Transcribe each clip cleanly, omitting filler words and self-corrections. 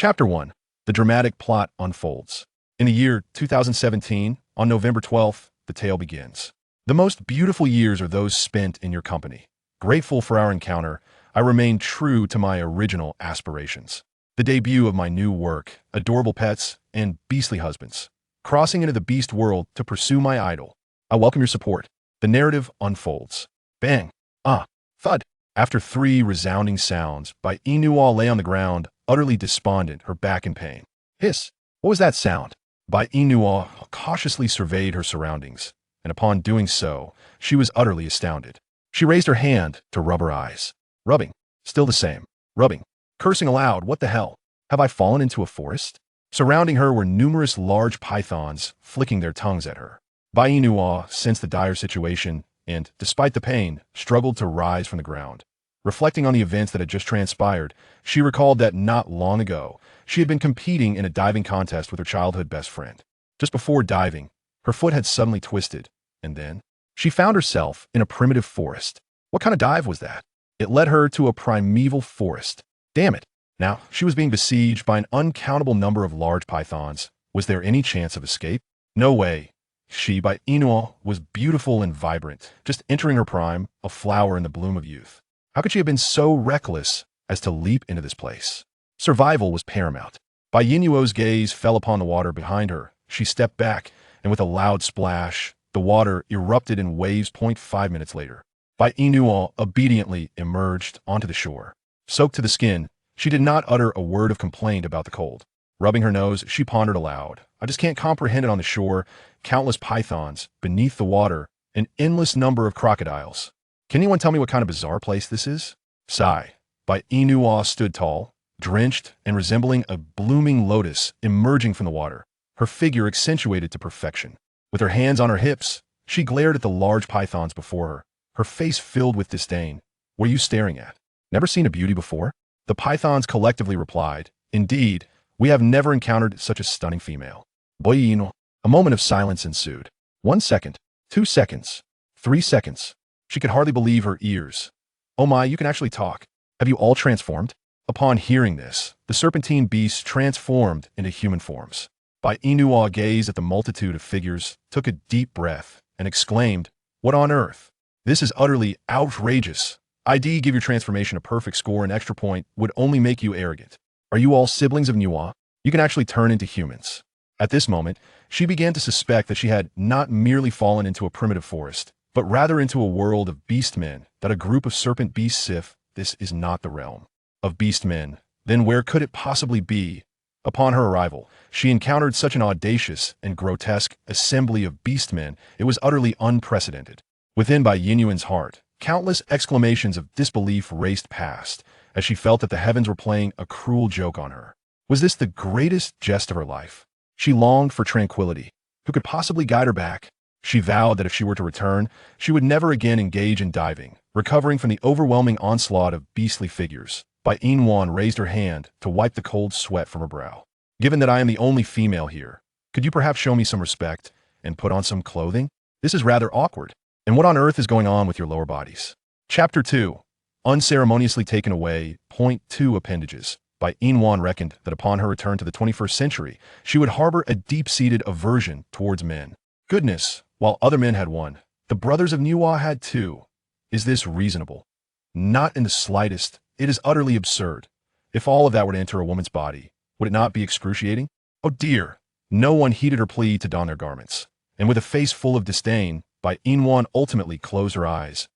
Chapter 1. The dramatic plot unfolds. In the year 2017, on November 12th, the tale begins. The most beautiful years are those spent in your company. Grateful for our encounter, I remain true to my original aspirations. The debut of my new work, adorable pets, and beastly husbands. Crossing into the beast world to pursue my idol. I welcome your support. The narrative unfolds. Bang. Thud. After 3 resounding sounds, Bai Inua lay on the ground, utterly despondent, her back in pain. Hiss. What was that sound? Bai Inua cautiously surveyed her surroundings, and upon doing so, she was utterly astounded. She raised her hand to rub her eyes. Rubbing. Still the same. Rubbing. Cursing aloud, what the hell? Have I fallen into a forest? Surrounding her were numerous large pythons, flicking their tongues at her. Bai Inua sensed the dire situation, and, despite the pain, struggled to rise from the ground. Reflecting on the events that had just transpired, she recalled that not long ago, she had been competing in a diving contest with her childhood best friend. Just before diving, her foot had suddenly twisted, and then she found herself in a primitive forest. What kind of dive was that? It led her to a primeval forest. Damn it. Now, she was being besieged by an uncountable number of large pythons. Was there any chance of escape? No way. She, Bai Inua, was beautiful and vibrant, just entering her prime, a flower in the bloom of youth. How could she have been so reckless as to leap into this place? Survival was paramount. Bai Inuo's gaze fell upon the water behind her. She stepped back, and with a loud splash, the water erupted in waves. 5 minutes later, Bai Inua obediently emerged onto the shore. Soaked to the skin, she did not utter a word of complaint about the cold. Rubbing her nose, she pondered aloud. I just can't comprehend it on the shore. Countless pythons, beneath the water, an endless number of crocodiles. Can anyone tell me what kind of bizarre place this is? Sigh. Bai Inua stood tall, drenched and resembling a blooming lotus emerging from the water, her figure accentuated to perfection. With her hands on her hips, she glared at the large pythons before her, her face filled with disdain. What are you staring at? Never seen a beauty before? The pythons collectively replied, Indeed, we have never encountered such a stunning female. Bai Inua. A moment of silence ensued. 1 second, 2 seconds, 3 seconds. She could hardly believe her ears. Oh my, you can actually talk. Have you all transformed? Upon hearing this, the serpentine beasts transformed into human forms. Bai Inua gazed at the multitude of figures, took a deep breath, and exclaimed, What on earth? This is utterly outrageous. ID give your transformation a perfect score. An extra point would only make you arrogant. Are you all siblings of Nua? You can actually turn into humans. At this moment, she began to suspect that she had not merely fallen into a primitive forest, but rather into a world of beast men, that a group of serpent beasts. If this is not the realm of beast men, then where could it possibly be? Upon her arrival, she encountered such an audacious and grotesque assembly of beast men, it was utterly unprecedented. Within Bai Inua's heart, countless exclamations of disbelief raced past, as she felt that the heavens were playing a cruel joke on her. Was this the greatest jest of her life? She longed for tranquility. Who could possibly guide her back? She vowed that if she were to return, she would never again engage in diving, recovering from the overwhelming onslaught of beastly figures. Bai Inua raised her hand to wipe the cold sweat from her brow. Given that I am the only female here, could you perhaps show me some respect and put on some clothing? This is rather awkward. And what on earth is going on with your lower bodies? Chapter 2. Unceremoniously taken away. Point 2 appendages. Bai Inua reckoned that upon her return to the 21st century, she would harbor a deep-seated aversion towards men. Goodness, while other men had one, the brothers of Nua had 2. Is this reasonable? Not in the slightest. It is utterly absurd. If all of that were to enter a woman's body, would it not be excruciating? Oh dear! No one heeded her plea to don their garments. And with a face full of disdain, Bai Inua ultimately closed her eyes.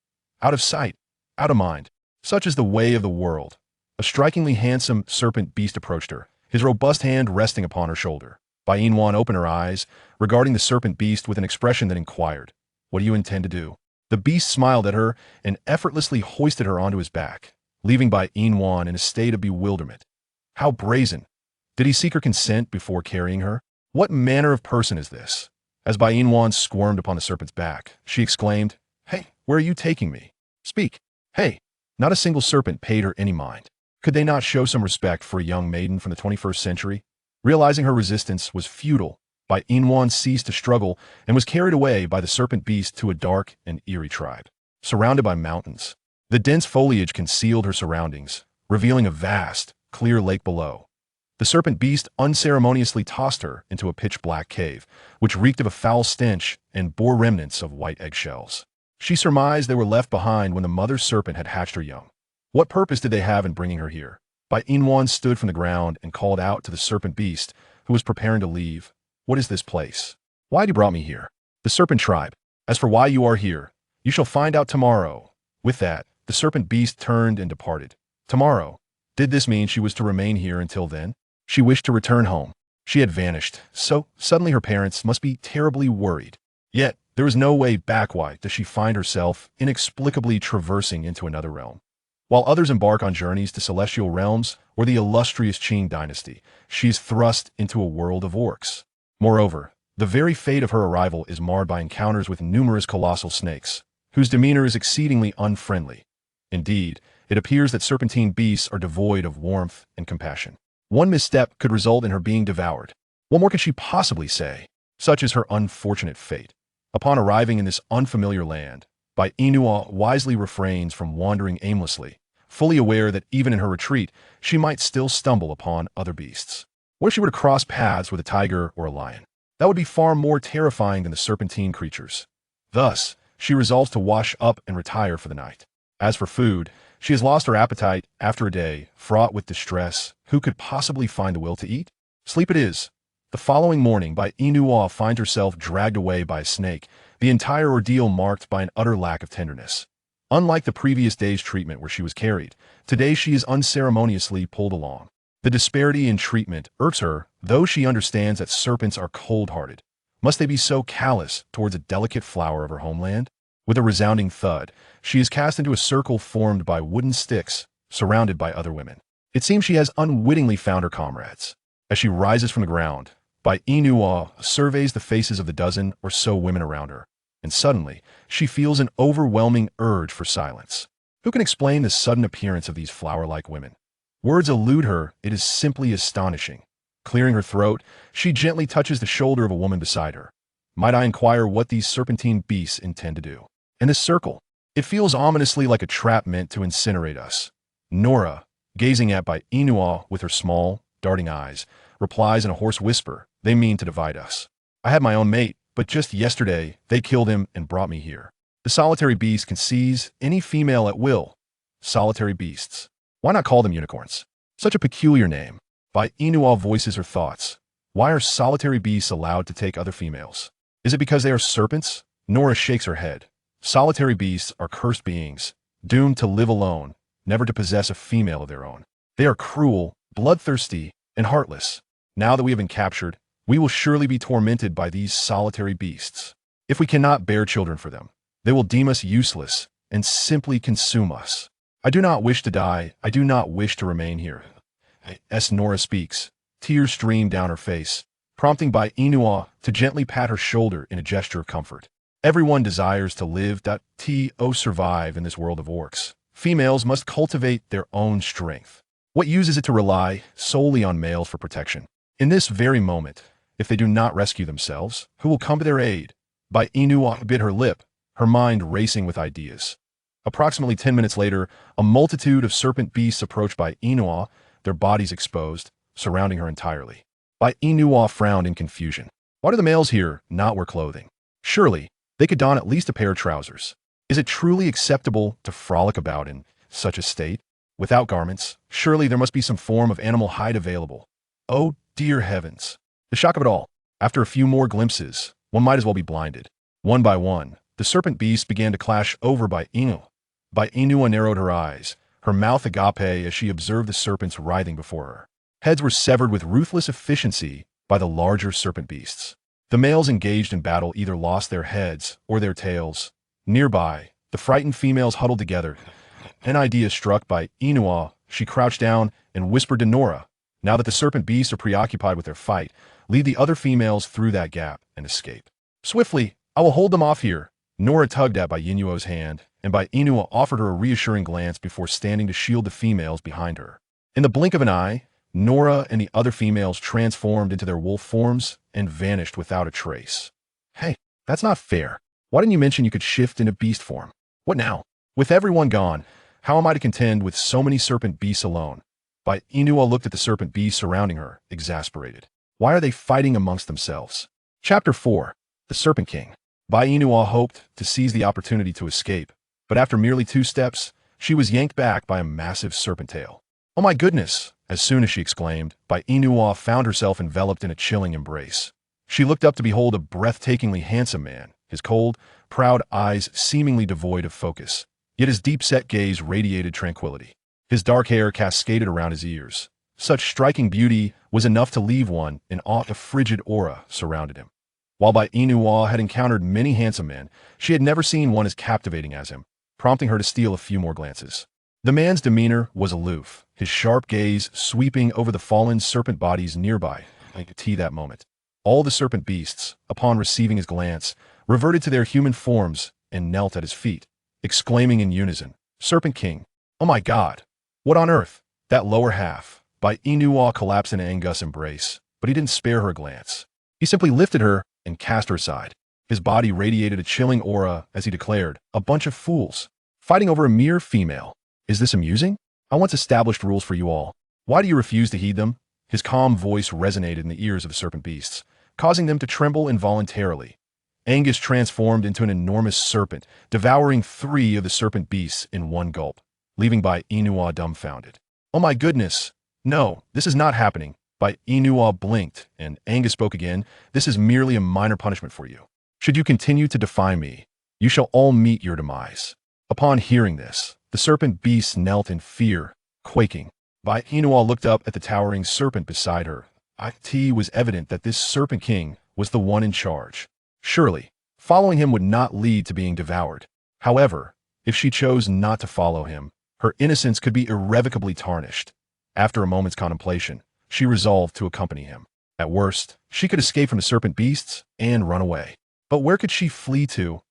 Out of sight, out of mind. Such is the way of the world. A strikingly handsome serpent beast approached her, his robust hand resting upon her shoulder. Bai Inua opened her eyes, regarding the serpent beast with an expression that inquired, What do you intend to do? The beast smiled at her and effortlessly hoisted her onto his back, leaving Bai Inua in a state of bewilderment. How brazen! Did he seek her consent before carrying her? What manner of person is this? As Bai Inua squirmed upon the serpent's back, she exclaimed, Hey, where are you taking me? Speak. Hey! Not a single serpent paid her any mind. Could they not show some respect for a young maiden from the 21st century? Realizing her resistance was futile, Bai Inua ceased to struggle and was carried away by the serpent beast to a dark and eerie tribe. Surrounded by mountains, the dense foliage concealed her surroundings, revealing a vast, clear lake below. The serpent beast unceremoniously tossed her into a pitch-black cave, which reeked of a foul stench and bore remnants of white eggshells. She surmised they were left behind when the mother serpent had hatched her young. What purpose did they have in bringing her here? Bai Inwan stood from the ground and called out to the serpent beast, who was preparing to leave. What is this place? Why have you brought me here? The serpent tribe. As for why you are here, you shall find out tomorrow. With that, the serpent beast turned and departed. Tomorrow. Did this mean she was to remain here until then? She wished to return home. She had vanished, so suddenly her parents must be terribly worried. Yet, there was no way back. Why does she find herself inexplicably traversing into another realm? While others embark on journeys to celestial realms or the illustrious Qing dynasty, she is thrust into a world of orcs. Moreover, the very fate of her arrival is marred by encounters with numerous colossal snakes, whose demeanor is exceedingly unfriendly. Indeed, it appears that serpentine beasts are devoid of warmth and compassion. One misstep could result in her being devoured. What more could she possibly say? Such is her unfortunate fate. Upon arriving in this unfamiliar land, Bai Inua wisely refrains from wandering aimlessly, fully aware that even in her retreat, she might still stumble upon other beasts. What if she were to cross paths with a tiger or a lion? That would be far more terrifying than the serpentine creatures. Thus, she resolves to wash up and retire for the night. As for food, she has lost her appetite after a day fraught with distress. Who could possibly find the will to eat? Sleep it is. The following morning, Bai Inua finds herself dragged away by a snake, the entire ordeal marked by an utter lack of tenderness. Unlike the previous day's treatment where she was carried, today she is unceremoniously pulled along. The disparity in treatment irks her, though she understands that serpents are cold-hearted. Must they be so callous towards a delicate flower of her homeland? With a resounding thud, she is cast into a circle formed by wooden sticks, surrounded by other women. It seems she has unwittingly found her comrades. As she rises from the ground, Bai Inua surveys the faces of the dozen or so women around her, and suddenly, she feels an overwhelming urge for silence. Who can explain the sudden appearance of these flower-like women? Words elude her. It is simply astonishing. Clearing her throat, she gently touches the shoulder of a woman beside her. Might I inquire what these serpentine beasts intend to do? And this circle? It feels ominously like a trap meant to incinerate us. Nora, gazing at Bai Inua with her small, darting eyes, replies in a hoarse whisper, they mean to divide us. I had my own mate, but just yesterday, they killed him and brought me here. The solitary beast can seize any female at will. Solitary beasts. Why not call them unicorns? Such a peculiar name. Bai Inua voices her thoughts. Why are solitary beasts allowed to take other females? Is it because they are serpents? Nora shakes her head. Solitary beasts are cursed beings, doomed to live alone, never to possess a female of their own. They are cruel, bloodthirsty, and heartless. Now that we have been captured, we will surely be tormented by these solitary beasts. If we cannot bear children for them, they will deem us useless and simply consume us. I do not wish to die. I do not wish to remain here. As Nora speaks, tears stream down her face, prompting Bai Inua to gently pat her shoulder in a gesture of comfort. Everyone desires to live, survive in this world of orcs. Females must cultivate their own strength. What use is it to rely solely on males for protection? In this very moment, if they do not rescue themselves, who will come to their aid? Bai Inua bit her lip, her mind racing with ideas. Approximately 10 minutes later, a multitude of serpent beasts approached Bai Inua, their bodies exposed, surrounding her entirely. Bai Inua frowned in confusion. Why do the males here not wear clothing? Surely, they could don at least a pair of trousers. Is it truly acceptable to frolic about in such a state? Without garments, surely there must be some form of animal hide available. Oh, dear heavens. The shock of it all. After a few more glimpses, one might as well be blinded. One by one, the serpent beasts began to clash over Bai Inua. Bai Inua narrowed her eyes, her mouth agape as she observed the serpents writhing before her. Heads were severed with ruthless efficiency by the larger serpent beasts. The males engaged in battle either lost their heads or their tails. Nearby, the frightened females huddled together. An idea struck Bai Inua. She crouched down and whispered to Nora, now that the serpent beasts are preoccupied with their fight, lead the other females through that gap and escape. Swiftly, I will hold them off here. Nora tugged at Bai Inua's hand, and Bai Inua offered her a reassuring glance before standing to shield the females behind her. In the blink of an eye, Nora and the other females transformed into their wolf forms and vanished without a trace. Hey, that's not fair. Why didn't you mention you could shift into beast form? What now? With everyone gone, how am I to contend with so many serpent beasts alone? By Inua looked at the serpent beasts surrounding her, exasperated. Why are they fighting amongst themselves? Chapter 4. The Serpent King. Bai Inua hoped to seize the opportunity to escape, but after merely 2 steps, she was yanked back by a massive serpent tail. Oh my goodness! As soon as she exclaimed, Bai Inua found herself enveloped in a chilling embrace. She looked up to behold a breathtakingly handsome man, his cold, proud eyes seemingly devoid of focus, yet his deep-set gaze radiated tranquility. His dark hair cascaded around his ears. Such striking beauty was enough to leave one in awe. A frigid aura surrounded him. While Bai Inua had encountered many handsome men, she had never seen one as captivating as him, prompting her to steal a few more glances. The man's demeanor was aloof, his sharp gaze sweeping over the fallen serpent bodies nearby. I could see that moment. All the serpent beasts, upon receiving his glance, reverted to their human forms and knelt at his feet, exclaiming in unison, "Serpent King! Oh my God! What on earth?" That lower half. Bai Inua collapsed in Angus' embrace, but he didn't spare her a glance. He simply lifted her and cast her aside. His body radiated a chilling aura as he declared, "A bunch of fools, fighting over a mere female. Is this amusing? I once established rules for you all. Why do you refuse to heed them?" His calm voice resonated in the ears of the serpent beasts, causing them to tremble involuntarily. Angus transformed into an enormous serpent, devouring 3 of the serpent beasts in one gulp, leaving Bai Inua dumbfounded. "Oh my goodness! No, this is not happening." Bai Inua blinked, and Angus spoke again. "This is merely a minor punishment for you. Should you continue to defy me, you shall all meet your demise." Upon hearing this, the serpent beasts knelt in fear, quaking. Bai Inua looked up at the towering serpent beside her. It was evident that this serpent king was the one in charge. Surely, following him would not lead to being devoured. However, if she chose not to follow him, her innocence could be irrevocably tarnished. After a moment's contemplation, she resolved to accompany him. At worst, she could escape from the serpent beasts and run away. But where could she flee to?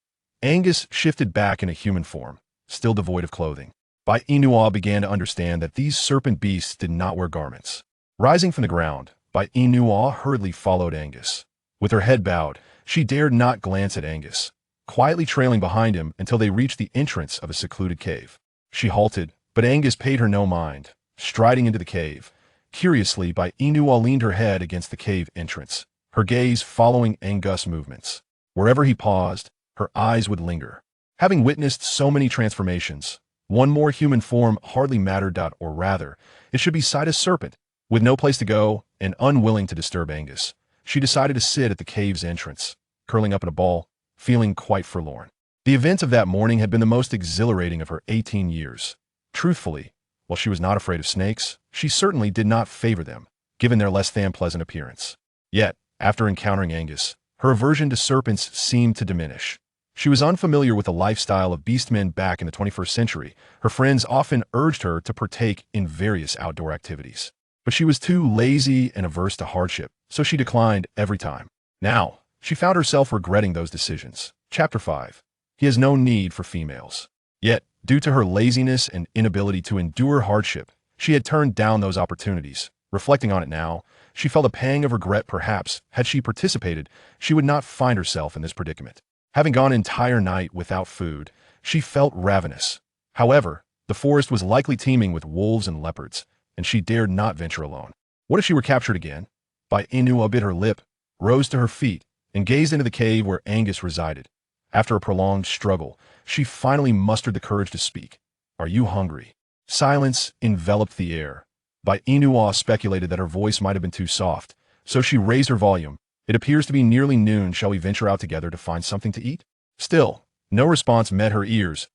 Angus shifted back in a human form, still devoid of clothing. Bai Inua began to understand that these serpent beasts did not wear garments. Rising from the ground, Bai Inua hurriedly followed Angus. With her head bowed, she dared not glance at Angus, quietly trailing behind him until they reached the entrance of a secluded cave. She halted, but Angus paid her no mind, striding into the cave. Curiously, Bai Inua leaned her head against the cave entrance, her gaze following Angus' movements. Wherever he paused, her eyes would linger. Having witnessed so many transformations, one more human form hardly mattered. Or rather, it should be Sida's serpent. With no place to go and unwilling to disturb Angus, she decided to sit at the cave's entrance, curling up in a ball, feeling quite forlorn. The events of that morning had been the most exhilarating of her 18 years. Truthfully, while she was not afraid of snakes, she certainly did not favor them, given their less than pleasant appearance. Yet, after encountering Angus, her aversion to serpents seemed to diminish. She was unfamiliar with the lifestyle of beastmen back in the 21st century. Her friends often urged her to partake in various outdoor activities. But she was too lazy and averse to hardship, so she declined every time. Now, she found herself regretting those decisions. Chapter 5. He has no need for females. Yet, due to her laziness and inability to endure hardship, she had turned down those opportunities. Reflecting on it now, she felt a pang of regret. Perhaps, had she participated, she would not find herself in this predicament. Having gone an entire night without food, she felt ravenous. However, the forest was likely teeming with wolves and leopards, and she dared not venture alone. What if she were captured again? Bai Inua bit her lip, rose to her feet, and gazed into the cave where Angus resided. After a prolonged struggle, she finally mustered the courage to speak. "Are you hungry?" Silence enveloped the air. Bai Inua speculated that her voice might have been too soft, so she raised her volume. "It appears to be nearly noon. Shall we venture out together to find something to eat?" Still, no response met her ears.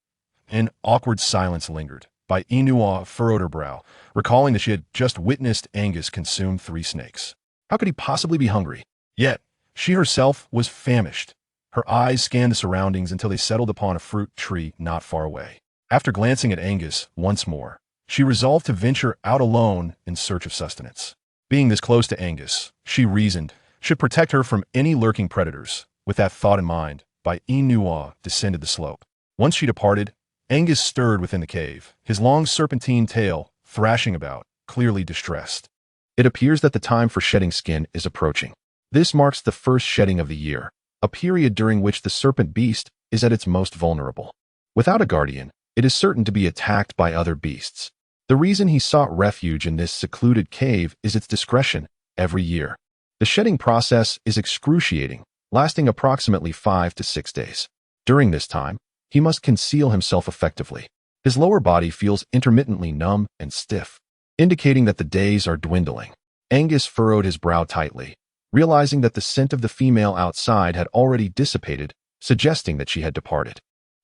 An awkward silence lingered. Bai Inua furrowed her brow, recalling that she had just witnessed Angus consume 3 snakes. How could he possibly be hungry? Yet, she herself was famished. Her eyes scanned the surroundings until they settled upon a fruit tree not far away. After glancing at Angus once more, she resolved to venture out alone in search of sustenance. Being this close to Angus, she reasoned, should protect her from any lurking predators. With that thought in mind, Bai Inua descended the slope. Once she departed, Angus stirred within the cave, his long serpentine tail thrashing about, clearly distressed. It appears that the time for shedding skin is approaching. This marks the first shedding of the year, a period during which the serpent beast is at its most vulnerable. Without a guardian, it is certain to be attacked by other beasts. The reason he sought refuge in this secluded cave is its discretion every year. The shedding process is excruciating, lasting approximately 5 to 6 days. During this time, he must conceal himself effectively. His lower body feels intermittently numb and stiff, indicating that the days are dwindling. Angus furrowed his brow tightly, realizing that the scent of the female outside had already dissipated, suggesting that she had departed.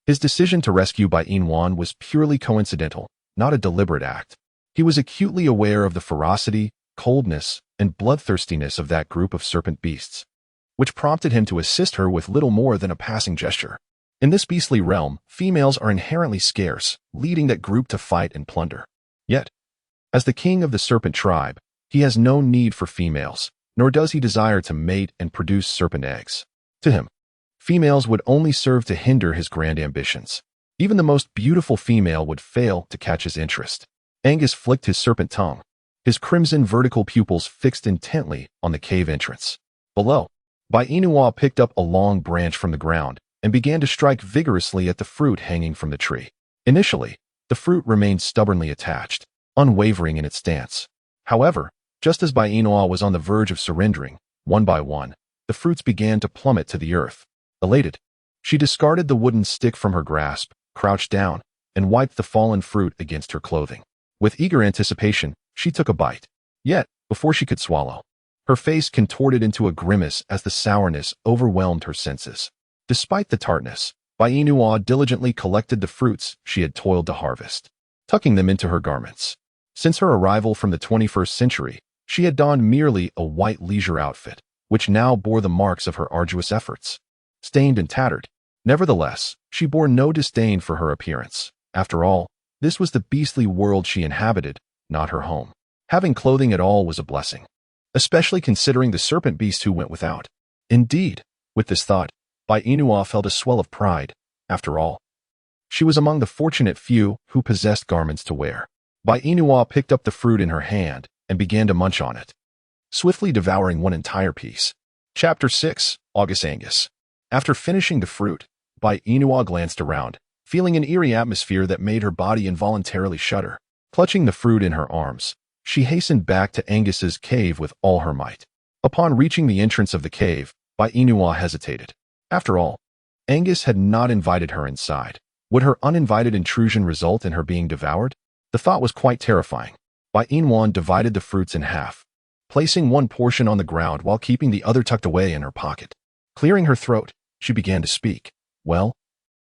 His decision to rescue Bai Inwan was purely coincidental, not a deliberate act. He was acutely aware of the ferocity, coldness, and bloodthirstiness of that group of serpent beasts, which prompted him to assist her with little more than a passing gesture. In this beastly realm, females are inherently scarce, leading that group to fight and plunder. Yet, as the king of the serpent tribe, he has no need for females, nor does he desire to mate and produce serpent eggs. To him, females would only serve to hinder his grand ambitions. Even the most beautiful female would fail to catch his interest. Angus flicked his serpent tongue, his crimson vertical pupils fixed intently on the cave entrance. Below, Bai Inua picked up a long branch from the ground and began to strike vigorously at the fruit hanging from the tree. Initially, the fruit remained stubbornly attached, unwavering in its stance. However, just as Bai Inua was on the verge of surrendering, one by one, the fruits began to plummet to the earth. Elated, she discarded the wooden stick from her grasp, crouched down, and wiped the fallen fruit against her clothing. With eager anticipation, she took a bite. Yet, before she could swallow, her face contorted into a grimace as the sourness overwhelmed her senses. Despite the tartness, Bai Inua diligently collected the fruits she had toiled to harvest, tucking them into her garments. Since her arrival from the 21st century, she had donned merely a white leisure outfit, which now bore the marks of her arduous efforts. Stained and tattered, nevertheless, she bore no disdain for her appearance. After all, this was the beastly world she inhabited, not her home. Having clothing at all was a blessing, especially considering the serpent beast who went without. Indeed, with this thought, Bai Inua felt a swell of pride. After all, she was among the fortunate few who possessed garments to wear. Bai Inua picked up the fruit in her hand and began to munch on it, swiftly devouring one entire piece. Chapter 6, August Angus. After finishing the fruit, Bai Inua glanced around, feeling an eerie atmosphere that made her body involuntarily shudder. Clutching the fruit in her arms, she hastened back to Angus's cave with all her might. Upon reaching the entrance of the cave, Bai Inua hesitated. After all, Angus had not invited her inside. Would her uninvited intrusion result in her being devoured? The thought was quite terrifying. Bai Inwan divided the fruits in half, placing one portion on the ground while keeping the other tucked away in her pocket. Clearing her throat, she began to speak. Well,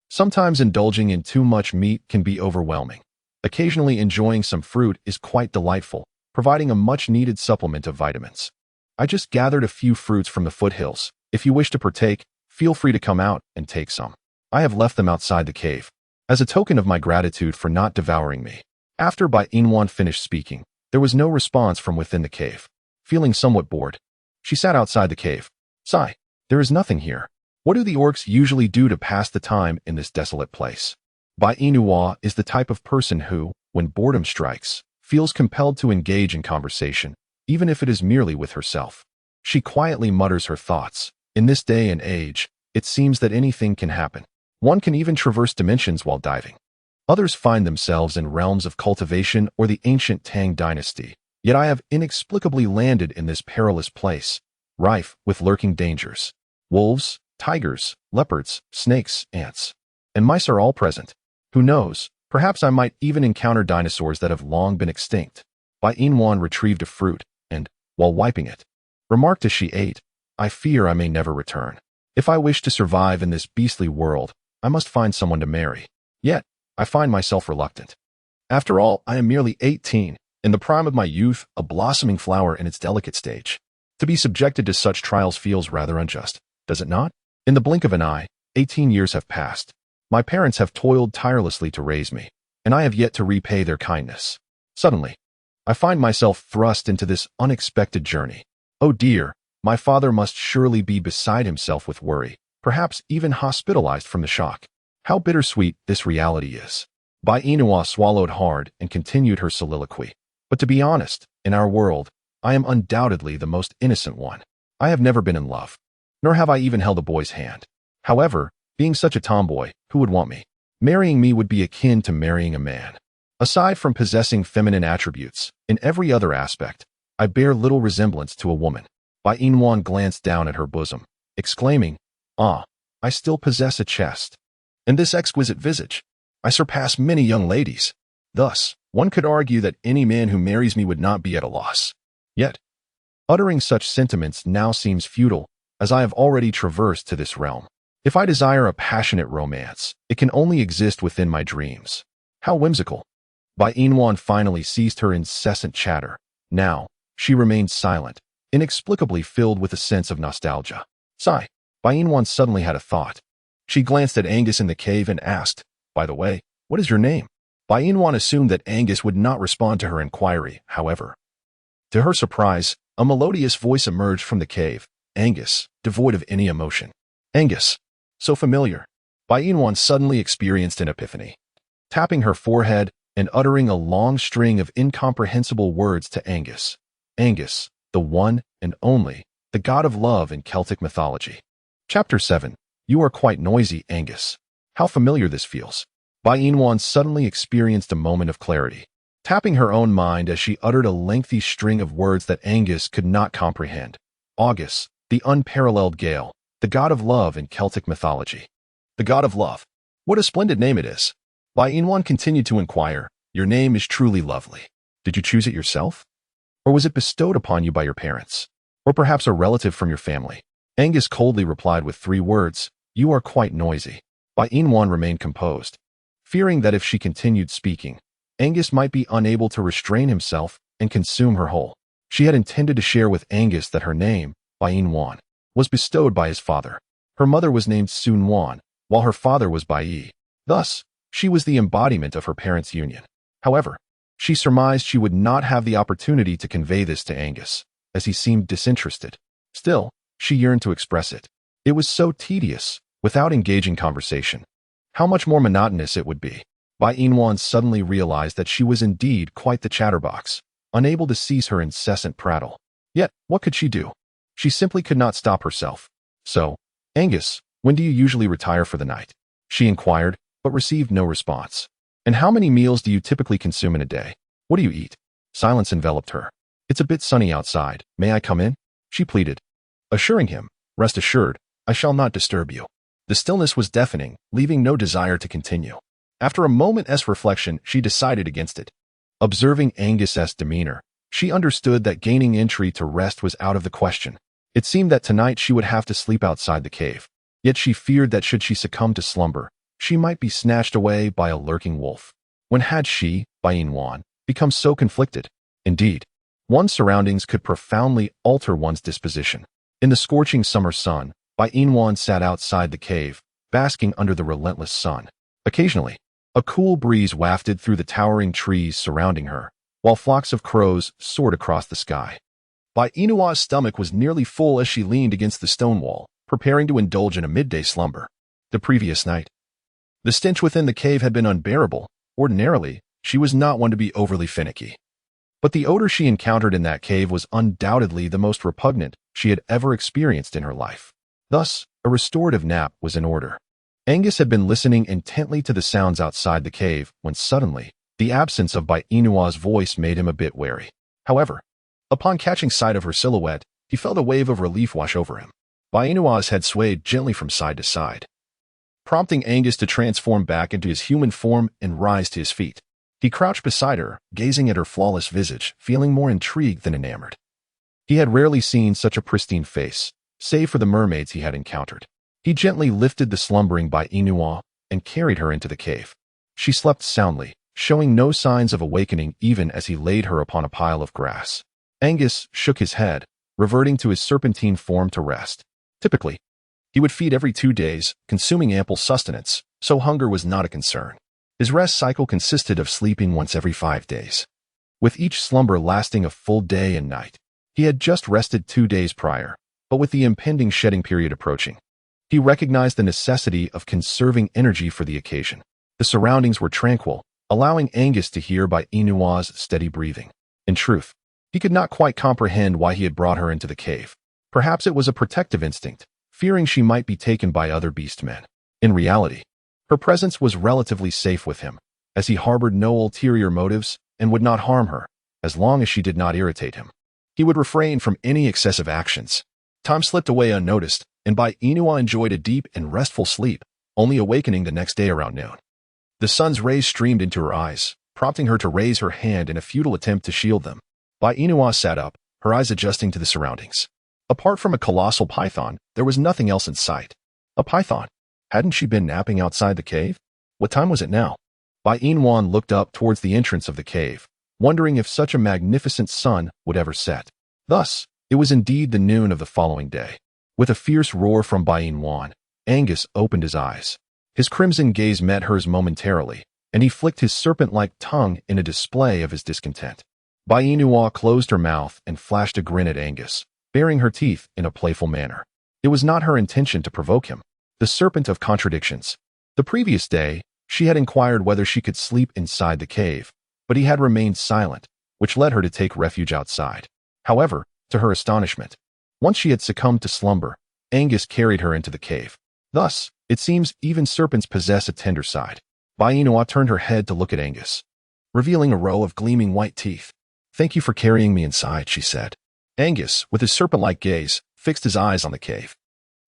sometimes indulging in too much meat can be overwhelming. Occasionally enjoying some fruit is quite delightful, providing a much-needed supplement of vitamins. I just gathered a few fruits from the foothills. If you wish to partake, feel free to come out and take some. I have left them outside the cave, as a token of my gratitude for not devouring me. After Bai Inwan finished speaking, there was no response from within the cave. Feeling somewhat bored, she sat outside the cave. Sigh, there is nothing here. What do the orcs usually do to pass the time in this desolate place? Bai Inua is the type of person who, when boredom strikes, feels compelled to engage in conversation, even if it is merely with herself. She quietly mutters her thoughts. In this day and age, it seems that anything can happen. One can even traverse dimensions while diving. Others find themselves in realms of cultivation or the ancient Tang dynasty. Yet I have inexplicably landed in this perilous place, rife with lurking dangers. Wolves, tigers, leopards, snakes, ants, and mice are all present. Who knows, perhaps I might even encounter dinosaurs that have long been extinct. Bai Inwan retrieved a fruit and, while wiping it, remarked as she ate, I fear I may never return. If I wish to survive in this beastly world, I must find someone to marry. Yet, I find myself reluctant. After all, I am merely 18, in the prime of my youth, a blossoming flower in its delicate stage. To be subjected to such trials feels rather unjust, does it not? In the blink of an eye, 18 years have passed. My parents have toiled tirelessly to raise me, and I have yet to repay their kindness. Suddenly, I find myself thrust into this unexpected journey. Oh dear, my father must surely be beside himself with worry, perhaps even hospitalized from the shock. How bittersweet this reality is. Bai Inua swallowed hard and continued her soliloquy. But to be honest, in our world, I am undoubtedly the most innocent one. I have never been in love, nor have I even held a boy's hand. However, being such a tomboy, who would want me? Marrying me would be akin to marrying a man. Aside from possessing feminine attributes, in every other aspect, I bear little resemblance to a woman. Bai Inwan glanced down at her bosom, exclaiming, "Ah, I still possess a chest. And this exquisite visage. I surpass many young ladies. Thus, one could argue that any man who marries me would not be at a loss. Yet, uttering such sentiments now seems futile, as I have already traversed to this realm. If I desire a passionate romance, it can only exist within my dreams." How whimsical. Bai Inwan finally ceased her incessant chatter. Now, she remained silent, inexplicably filled with a sense of nostalgia. Sigh. Bai Inwan suddenly had a thought. She glanced at Angus in the cave and asked, "By the way, what is your name?" Bai Inwan assumed that Angus would not respond to her inquiry, however. To her surprise, a melodious voice emerged from the cave. Angus, devoid of any emotion. Angus. So familiar. Bai Inwan suddenly experienced an epiphany. Tapping her forehead and uttering a long string of incomprehensible words to Angus. Angus, the one and only, the god of love in Celtic mythology. Chapter 7. You are quite noisy, Angus. How familiar this feels. Bai Inwan suddenly experienced a moment of clarity, tapping her own mind as she uttered a lengthy string of words that Angus could not comprehend. August, the unparalleled Gale, the god of love in Celtic mythology. The god of love. What a splendid name it is. Bai Inwan continued to inquire, "Your name is truly lovely. Did you choose it yourself? Or was it bestowed upon you by your parents? Or perhaps a relative from your family?" Angus coldly replied with 3 words, "You are quite noisy." Bai Inwan remained composed, fearing that if she continued speaking, Angus might be unable to restrain himself and consume her whole. She had intended to share with Angus that her name, Bai Inwan, was bestowed by his father. Her mother was named Sun Wan, while her father was Bai Yi. Thus, she was the embodiment of her parents' union. However, she surmised she would not have the opportunity to convey this to Angus, as he seemed disinterested. Still, she yearned to express it. It was so tedious, without engaging conversation. How much more monotonous it would be. Bai Inwan suddenly realized that she was indeed quite the chatterbox, unable to cease her incessant prattle. Yet, what could she do? She simply could not stop herself. "So, Angus, when do you usually retire for the night?" she inquired, but received no response. "And how many meals do you typically consume in a day? What do you eat?" Silence enveloped her. "It's a bit sunny outside. May I come in?" she pleaded, assuring him, "Rest assured, I shall not disturb you." The stillness was deafening, leaving no desire to continue. After a moment's reflection, she decided against it. Observing Angus's demeanor, she understood that gaining entry to rest was out of the question. It seemed that tonight she would have to sleep outside the cave. Yet she feared that should she succumb to slumber, she might be snatched away by a lurking wolf. When had she, Bai Inwan, become so conflicted? Indeed, one's surroundings could profoundly alter one's disposition. In the scorching summer sun, Bai Inwan sat outside the cave, basking under the relentless sun. Occasionally, a cool breeze wafted through the towering trees surrounding her, while flocks of crows soared across the sky. Bai Inwan's stomach was nearly full as she leaned against the stone wall, preparing to indulge in a midday slumber. The previous night, the stench within the cave had been unbearable. Ordinarily, she was not one to be overly finicky. But the odor she encountered in that cave was undoubtedly the most repugnant she had ever experienced in her life. Thus, a restorative nap was in order. Angus had been listening intently to the sounds outside the cave when suddenly, the absence of Bai Inwan's voice made him a bit wary. However, upon catching sight of her silhouette, he felt a wave of relief wash over him. Bai Inwan's head swayed gently from side to side, prompting Angus to transform back into his human form and rise to his feet. He crouched beside her, gazing at her flawless visage, feeling more intrigued than enamored. He had rarely seen such a pristine face, save for the mermaids he had encountered. He gently lifted the slumbering Bai Inwan and carried her into the cave. She slept soundly, showing no signs of awakening even as he laid her upon a pile of grass. Angus shook his head, reverting to his serpentine form to rest. Typically, he would feed every 2 days, consuming ample sustenance, so hunger was not a concern. His rest cycle consisted of sleeping once every 5 days, with each slumber lasting a full day and night. He had just rested 2 days prior, but with the impending shedding period approaching, he recognized the necessity of conserving energy for the occasion. The surroundings were tranquil, allowing Angus to hear Bai Inwan's steady breathing. In truth, he could not quite comprehend why he had brought her into the cave. Perhaps it was a protective instinct, fearing she might be taken by other beast men. In reality, her presence was relatively safe with him, as he harbored no ulterior motives and would not harm her, as long as she did not irritate him. He would refrain from any excessive actions. Time slipped away unnoticed, and Bai Inua enjoyed a deep and restful sleep, only awakening the next day around noon. The sun's rays streamed into her eyes, prompting her to raise her hand in a futile attempt to shield them. Bai Inua sat up, her eyes adjusting to the surroundings. Apart from a colossal python, there was nothing else in sight. A python? Hadn't she been napping outside the cave? What time was it now? Bai Inwan looked up towards the entrance of the cave, wondering if such a magnificent sun would ever set. Thus, it was indeed the noon of the following day. With a fierce roar from Bai Inwan, Angus opened his eyes. His crimson gaze met hers momentarily, and he flicked his serpent-like tongue in a display of his discontent. Bai Inua closed her mouth and flashed a grin at Angus, baring her teeth in a playful manner. It was not her intention to provoke him. The serpent of contradictions. The previous day, she had inquired whether she could sleep inside the cave, but he had remained silent, which led her to take refuge outside. However, to her astonishment, once she had succumbed to slumber, Angus carried her into the cave. Thus, it seems even serpents possess a tender side. Bai Inua turned her head to look at Angus, revealing a row of gleaming white teeth. "Thank you for carrying me inside," she said. Angus, with his serpent-like gaze, fixed his eyes on the cave.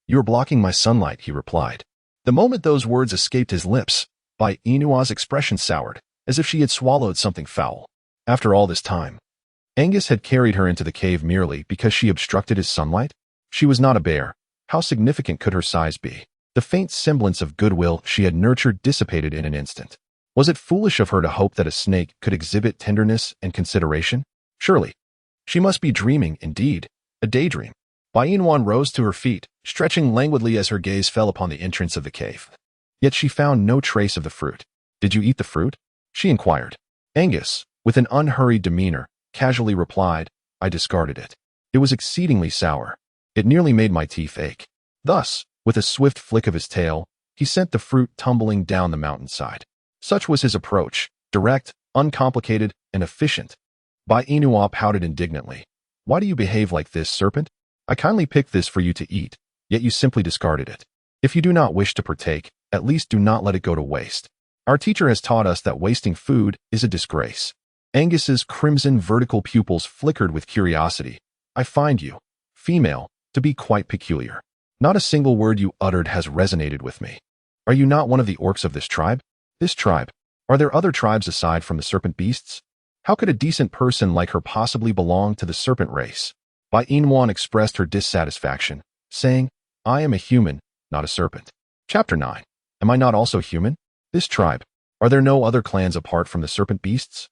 "You are blocking my sunlight," he replied. The moment those words escaped his lips, Bai Inua's expression soured, as if she had swallowed something foul. After all this time, Angus had carried her into the cave merely because she obstructed his sunlight? She was not a bear. How significant could her size be? The faint semblance of goodwill she had nurtured dissipated in an instant. Was it foolish of her to hope that a snake could exhibit tenderness and consideration? Surely. She must be dreaming, indeed, a daydream. Bai Inwan rose to her feet, stretching languidly as her gaze fell upon the entrance of the cave. Yet she found no trace of the fruit. "Did you eat the fruit?" she inquired. Angus, with an unhurried demeanor, casually replied, "I discarded it. It was exceedingly sour. It nearly made my teeth ache." Thus, with a swift flick of his tail, he sent the fruit tumbling down the mountainside. Such was his approach, direct, uncomplicated, and efficient. Bai Inua pouted indignantly. "Why do you behave like this, serpent? I kindly picked this for you to eat, yet you simply discarded it. If you do not wish to partake, at least do not let it go to waste. Our teacher has taught us that wasting food is a disgrace." Angus's crimson vertical pupils flickered with curiosity. "I find you, female, to be quite peculiar. Not a single word you uttered has resonated with me. Are you not one of the orcs of this tribe? This tribe? Are there other tribes aside from the serpent beasts? How could a decent person like her possibly belong to the serpent race?" Bai Inwan expressed her dissatisfaction, saying, "I am a human, not a serpent." Chapter 9. Am I not also human? This tribe. Are there no other clans apart from the serpent beasts?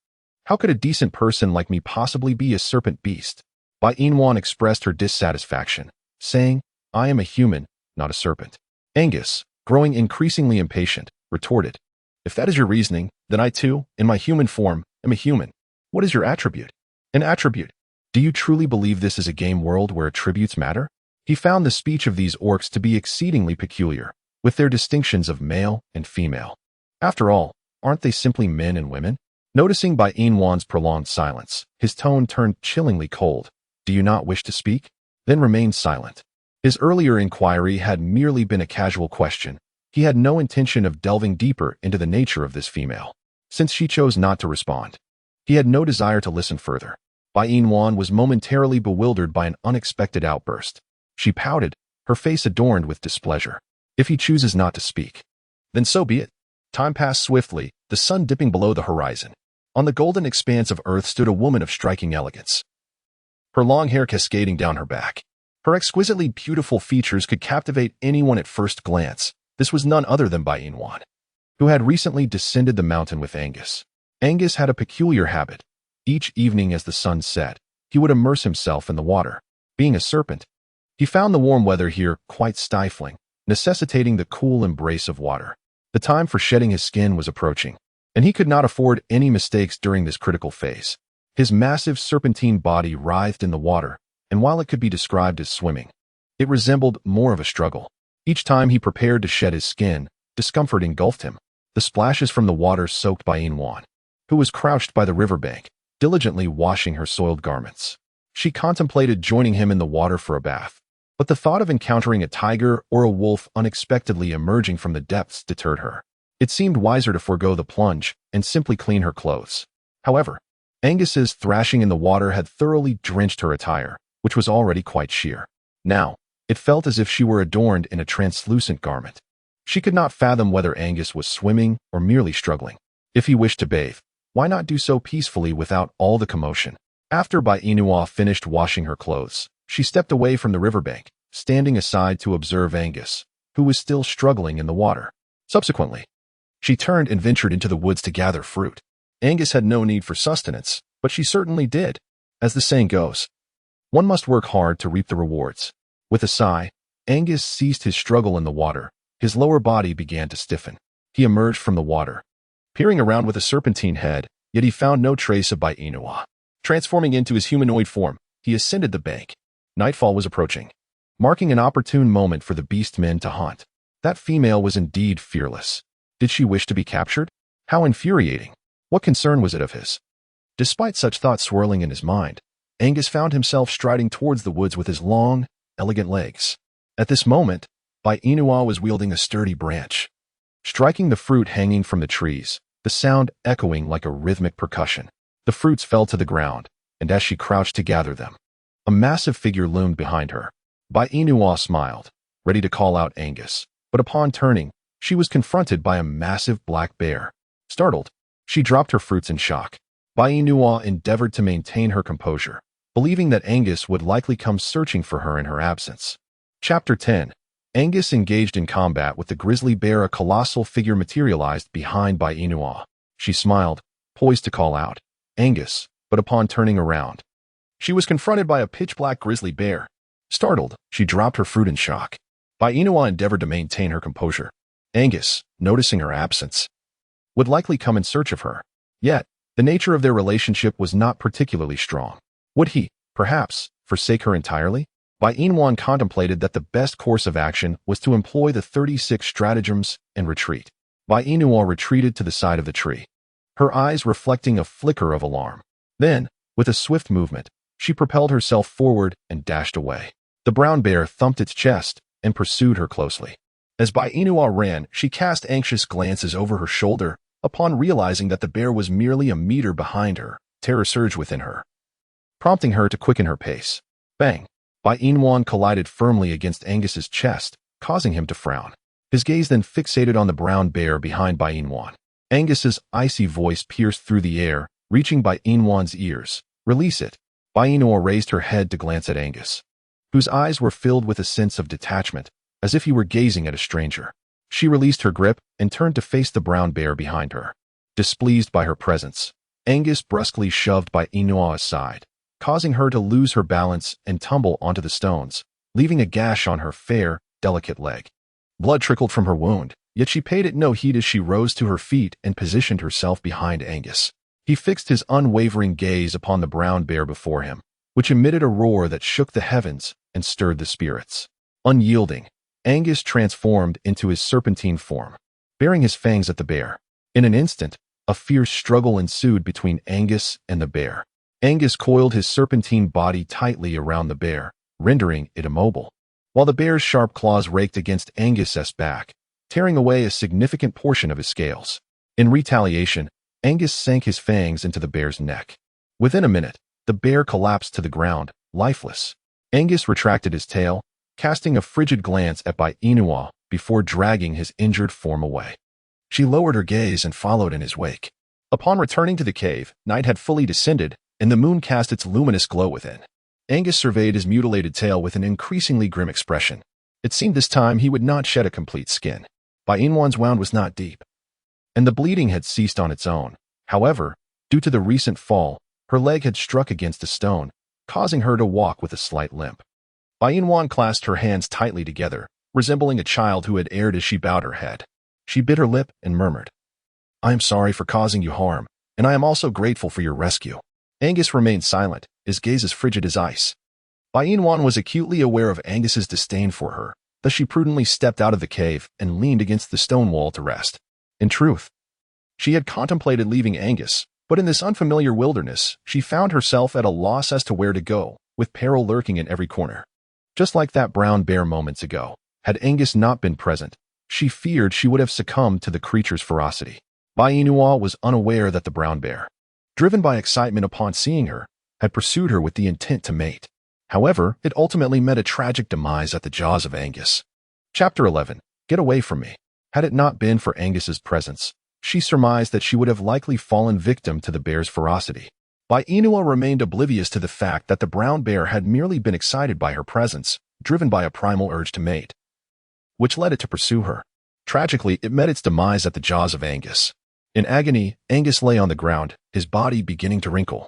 How could a decent person like me possibly be a serpent beast? Bai Inwan expressed her dissatisfaction, saying, "I am a human, not a serpent." Angus, growing increasingly impatient, retorted, "If that is your reasoning, then I too, in my human form, am a human. What is your attribute?" "An attribute? Do you truly believe this is a game world where attributes matter?" He found the speech of these orcs to be exceedingly peculiar, with their distinctions of male and female. After all, aren't they simply men and women? Noticing Bai Inwan's prolonged silence, his tone turned chillingly cold. "Do you not wish to speak? Then remain silent." His earlier inquiry had merely been a casual question. He had no intention of delving deeper into the nature of this female. Since she chose not to respond, he had no desire to listen further. Bai Inwan was momentarily bewildered by an unexpected outburst. She pouted, her face adorned with displeasure. If he chooses not to speak, then so be it. Time passed swiftly, the sun dipping below the horizon. On the golden expanse of earth stood a woman of striking elegance, her long hair cascading down her back. Her exquisitely beautiful features could captivate anyone at first glance. This was none other than Bai Inwan, who had recently descended the mountain with Angus. Angus had a peculiar habit. Each evening as the sun set, he would immerse himself in the water. Being a serpent, he found the warm weather here quite stifling, necessitating the cool embrace of water. The time for shedding his skin was approaching, and he could not afford any mistakes during this critical phase. His massive serpentine body writhed in the water, and while it could be described as swimming, it resembled more of a struggle. Each time he prepared to shed his skin, discomfort engulfed him. The splashes from the water soaked Bai Inwan, who was crouched by the riverbank, diligently washing her soiled garments. She contemplated joining him in the water for a bath, but the thought of encountering a tiger or a wolf unexpectedly emerging from the depths deterred her. It seemed wiser to forego the plunge and simply clean her clothes. However, Angus's thrashing in the water had thoroughly drenched her attire, which was already quite sheer. Now, it felt as if she were adorned in a translucent garment. She could not fathom whether Angus was swimming or merely struggling. If he wished to bathe, why not do so peacefully without all the commotion? After Bainua finished washing her clothes, she stepped away from the riverbank, standing aside to observe Angus, who was still struggling in the water. Subsequently, she turned and ventured into the woods to gather fruit. Angus had no need for sustenance, but she certainly did. As the saying goes, one must work hard to reap the rewards. With a sigh, Angus ceased his struggle in the water. His lower body began to stiffen. He emerged from the water, peering around with a serpentine head, yet he found no trace of Bainua. Transforming into his humanoid form, he ascended the bank. Nightfall was approaching, marking an opportune moment for the beast men to hunt. That female was indeed fearless. Did she wish to be captured? How infuriating! What concern was it of his? Despite such thoughts swirling in his mind, Angus found himself striding towards the woods with his long, elegant legs. At this moment, Bainua was wielding a sturdy branch, striking the fruit hanging from the trees, the sound echoing like a rhythmic percussion. The fruits fell to the ground, and as she crouched to gather them, a massive figure loomed behind her. Bainua smiled, ready to call out Angus, but upon turning, she was confronted by a massive black bear. Startled, she dropped her fruits in shock. Bainua endeavored to maintain her composure, believing that Angus would likely come searching for her in her absence. Chapter 10. Angus engaged in combat with the grizzly bear. A colossal figure materialized behind Bainua. She smiled, poised to call out Angus, but upon turning around, she was confronted by a pitch-black grizzly bear. Startled, she dropped her fruit in shock. Bainua endeavored to maintain her composure. Angus, noticing her absence, would likely come in search of her. Yet, the nature of their relationship was not particularly strong. Would he, perhaps, forsake her entirely? Bainua contemplated that the best course of action was to employ the 36 stratagems and retreat. Bainua retreated to the side of the tree, her eyes reflecting a flicker of alarm. Then, with a swift movement, she propelled herself forward and dashed away. The brown bear thumped its chest and pursued her closely. As Bainua ran, she cast anxious glances over her shoulder. Upon realizing that the bear was merely a meter behind her, terror surged within her, prompting her to quicken her pace. Bang! Bainua collided firmly against Angus's chest, causing him to frown. His gaze then fixated on the brown bear behind Bainua. Angus's icy voice pierced through the air, reaching Bainua's ears. Release it. Bainua raised her head to glance at Angus, whose eyes were filled with a sense of detachment, as if he were gazing at a stranger. She released her grip and turned to face the brown bear behind her. Displeased by her presence, Angus brusquely shoved Bainua aside, causing her to lose her balance and tumble onto the stones, leaving a gash on her fair, delicate leg. Blood trickled from her wound, yet she paid it no heed as she rose to her feet and positioned herself behind Angus. He fixed his unwavering gaze upon the brown bear before him, which emitted a roar that shook the heavens and stirred the spirits. Unyielding, Angus transformed into his serpentine form, baring his fangs at the bear. In an instant, a fierce struggle ensued between Angus and the bear. Angus coiled his serpentine body tightly around the bear, rendering it immobile, while the bear's sharp claws raked against Angus's back, tearing away a significant portion of his scales. In retaliation, Angus sank his fangs into the bear's neck. Within a minute, the bear collapsed to the ground, lifeless. Angus retracted his tail, casting a frigid glance at Bainua before dragging his injured form away. She lowered her gaze and followed in his wake. Upon returning to the cave, night had fully descended, and the moon cast its luminous glow within. Angus surveyed his mutilated tail with an increasingly grim expression. It seemed this time he would not shed a complete skin. Bainua's wound was not deep, and the bleeding had ceased on its own. However, due to the recent fall, her leg had struck against a stone, causing her to walk with a slight limp. Bainua clasped her hands tightly together, resembling a child who had erred as she bowed her head. She bit her lip and murmured, "I am sorry for causing you harm, and I am also grateful for your rescue." Angus remained silent, his gaze as frigid as ice. Bainua was acutely aware of Angus's disdain for her, thus she prudently stepped out of the cave and leaned against the stone wall to rest. In truth, she had contemplated leaving Angus, but in this unfamiliar wilderness, she found herself at a loss as to where to go, with peril lurking in every corner. Just like that brown bear moments ago, had Angus not been present, She feared she would have succumbed to the creature's ferocity. Bainua was unaware that the brown bear, driven by excitement upon seeing her, had pursued her with the intent to mate. However, it ultimately met a tragic demise at the jaws of Angus. Chapter 11. Get away from me. Had it not been for Angus's presence, she surmised that she would have likely fallen victim to the bear's ferocity. Bainua remained oblivious to the fact that the brown bear had merely been excited by her presence, driven by a primal urge to mate, which led it to pursue her. Tragically, it met its demise at the jaws of Angus. In agony, Angus lay on the ground, his body beginning to wrinkle,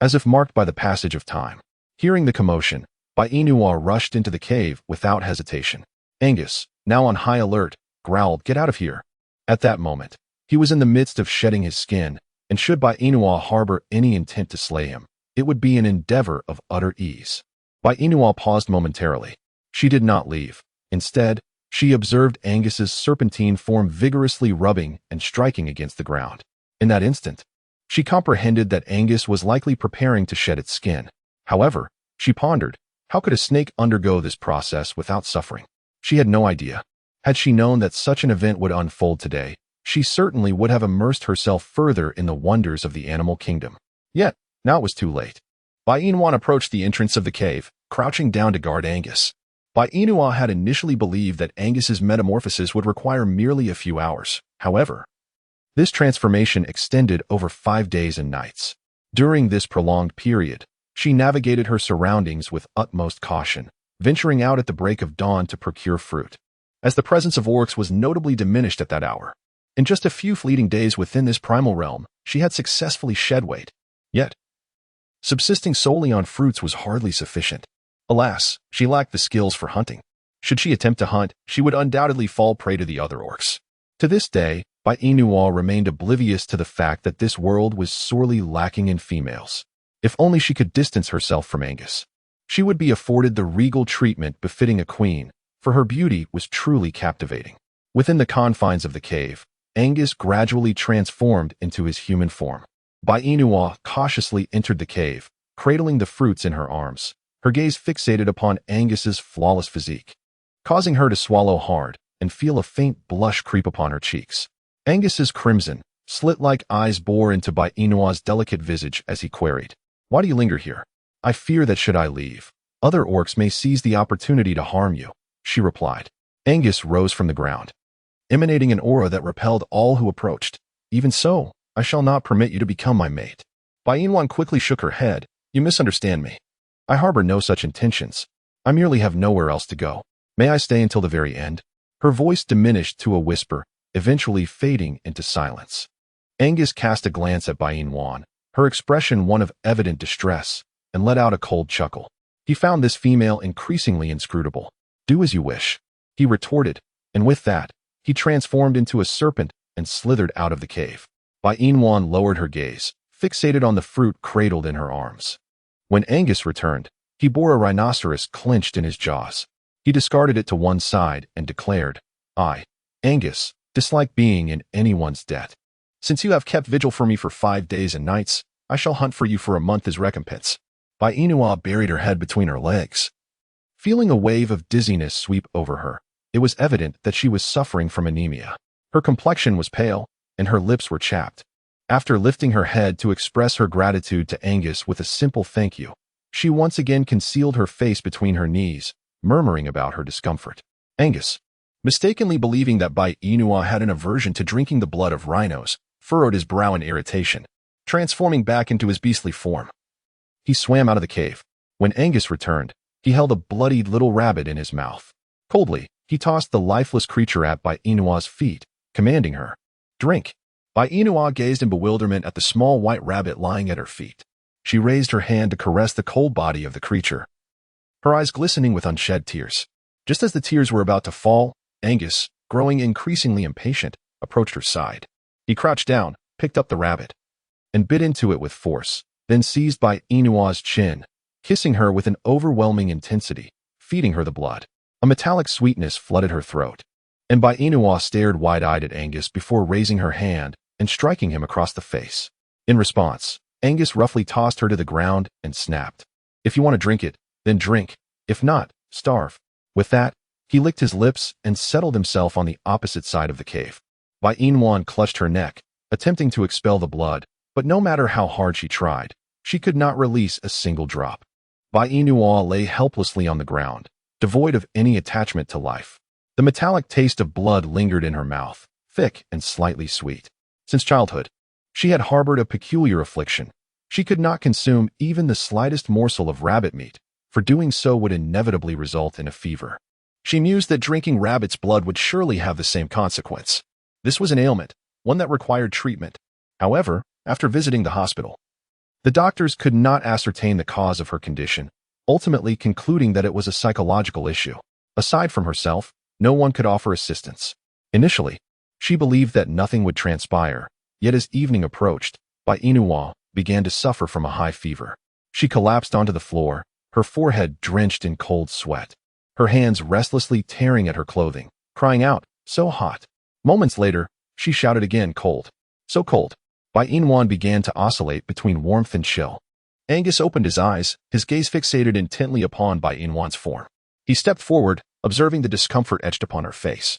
as if marked by the passage of time. Hearing the commotion, Bainua rushed into the cave without hesitation. Angus, now on high alert, growled, "Get out of here." At that moment, he was in the midst of shedding his skin, and should Bainua harbor any intent to slay him, it would be an endeavor of utter ease. Bainua paused momentarily. She did not leave. Instead, she observed Angus's serpentine form vigorously rubbing and striking against the ground. In that instant, she comprehended that Angus was likely preparing to shed its skin. However, she pondered, how could a snake undergo this process without suffering? She had no idea. Had she known that such an event would unfold today, she certainly would have immersed herself further in the wonders of the animal kingdom. Yet, now it was too late. Bainua approached the entrance of the cave, crouching down to guard Angus. Bainua had initially believed that Angus's metamorphosis would require merely a few hours. However, this transformation extended over 5 days and nights. During this prolonged period, she navigated her surroundings with utmost caution, venturing out at the break of dawn to procure fruit, as the presence of orcs was notably diminished at that hour. In just a few fleeting days within this primal realm, she had successfully shed weight. Yet, subsisting solely on fruits was hardly sufficient. Alas, she lacked the skills for hunting. Should she attempt to hunt, she would undoubtedly fall prey to the other orcs. To this day, Bainua remained oblivious to the fact that this world was sorely lacking in females. If only she could distance herself from Angus, she would be afforded the regal treatment befitting a queen, for her beauty was truly captivating. Within the confines of the cave, Angus gradually transformed into his human form. Bainua cautiously entered the cave, cradling the fruits in her arms, her gaze fixated upon Angus's flawless physique, causing her to swallow hard and feel a faint blush creep upon her cheeks. Angus's crimson, slit-like eyes bore into Bainua's delicate visage as he queried, "Why do you linger here?" "I fear that should I leave, other orcs may seize the opportunity to harm you," she replied. Angus rose from the ground, emanating an aura that repelled all who approached. "Even so, I shall not permit you to become my mate." Bainua quickly shook her head. "You misunderstand me. I harbor no such intentions. I merely have nowhere else to go. May I stay until the very end?" Her voice diminished to a whisper, eventually fading into silence. Angus cast a glance at Bainua, her expression one of evident distress, and let out a cold chuckle. He found this female increasingly inscrutable. "Do as you wish," he retorted, and with that, he transformed into a serpent and slithered out of the cave. Bainua lowered her gaze, fixated on the fruit cradled in her arms. When Angus returned, he bore a rhinoceros clenched in his jaws. He discarded it to one side and declared, "I, Angus, dislike being in anyone's debt. Since you have kept vigil for me for 5 days and nights, I shall hunt for you for a month as recompense." Bainua buried her head between her legs. Feeling a wave of dizziness sweep over her, it was evident that she was suffering from anemia. Her complexion was pale, and her lips were chapped. After lifting her head to express her gratitude to Angus with a simple thank you, she once again concealed her face between her knees, murmuring about her discomfort. Angus, mistakenly believing that Bainua had an aversion to drinking the blood of rhinos, furrowed his brow in irritation, transforming back into his beastly form. He swam out of the cave. When Angus returned, he held a bloodied little rabbit in his mouth. Coldly, he tossed the lifeless creature at Bainua's feet, commanding her, "Drink." Bainua gazed in bewilderment at the small white rabbit lying at her feet. She raised her hand to caress the cold body of the creature, her eyes glistening with unshed tears. Just as the tears were about to fall, Angus, growing increasingly impatient, approached her side. He crouched down, picked up the rabbit, and bit into it with force, then seized Bainua's chin, kissing her with an overwhelming intensity, feeding her the blood. A metallic sweetness flooded her throat, and Bainua stared wide-eyed at Angus before raising her hand and striking him across the face. In response, Angus roughly tossed her to the ground and snapped, "If you want to drink it, then drink. If not, starve." With that, He licked his lips and settled himself on the opposite side of the cave. Bai Inwan clutched her neck, attempting to expel the blood, but no matter how hard she tried, she could not release a single drop. Bai Inwan lay helplessly on the ground, devoid of any attachment to life. The metallic taste of blood lingered in her mouth, thick and slightly sweet. Since childhood, she had harbored a peculiar affliction. She could not consume even the slightest morsel of rabbit meat, for doing so would inevitably result in a fever. She mused that drinking rabbit's blood would surely have the same consequence. This was an ailment, one that required treatment. However, after visiting the hospital, the doctors could not ascertain the cause of her condition, ultimately concluding that it was a psychological issue. Aside from herself, no one could offer assistance. Initially, she believed that nothing would transpire, yet as evening approached, Bai Inwan began to suffer from a high fever. She collapsed onto the floor, her forehead drenched in cold sweat, her hands restlessly tearing at her clothing, crying out, "So hot." Moments later, she shouted again, "Cold. So cold." Bai Inwan began to oscillate between warmth and chill. Angus opened his eyes, his gaze fixated intently upon Bai Inwan's form. He stepped forward, observing the discomfort etched upon her face.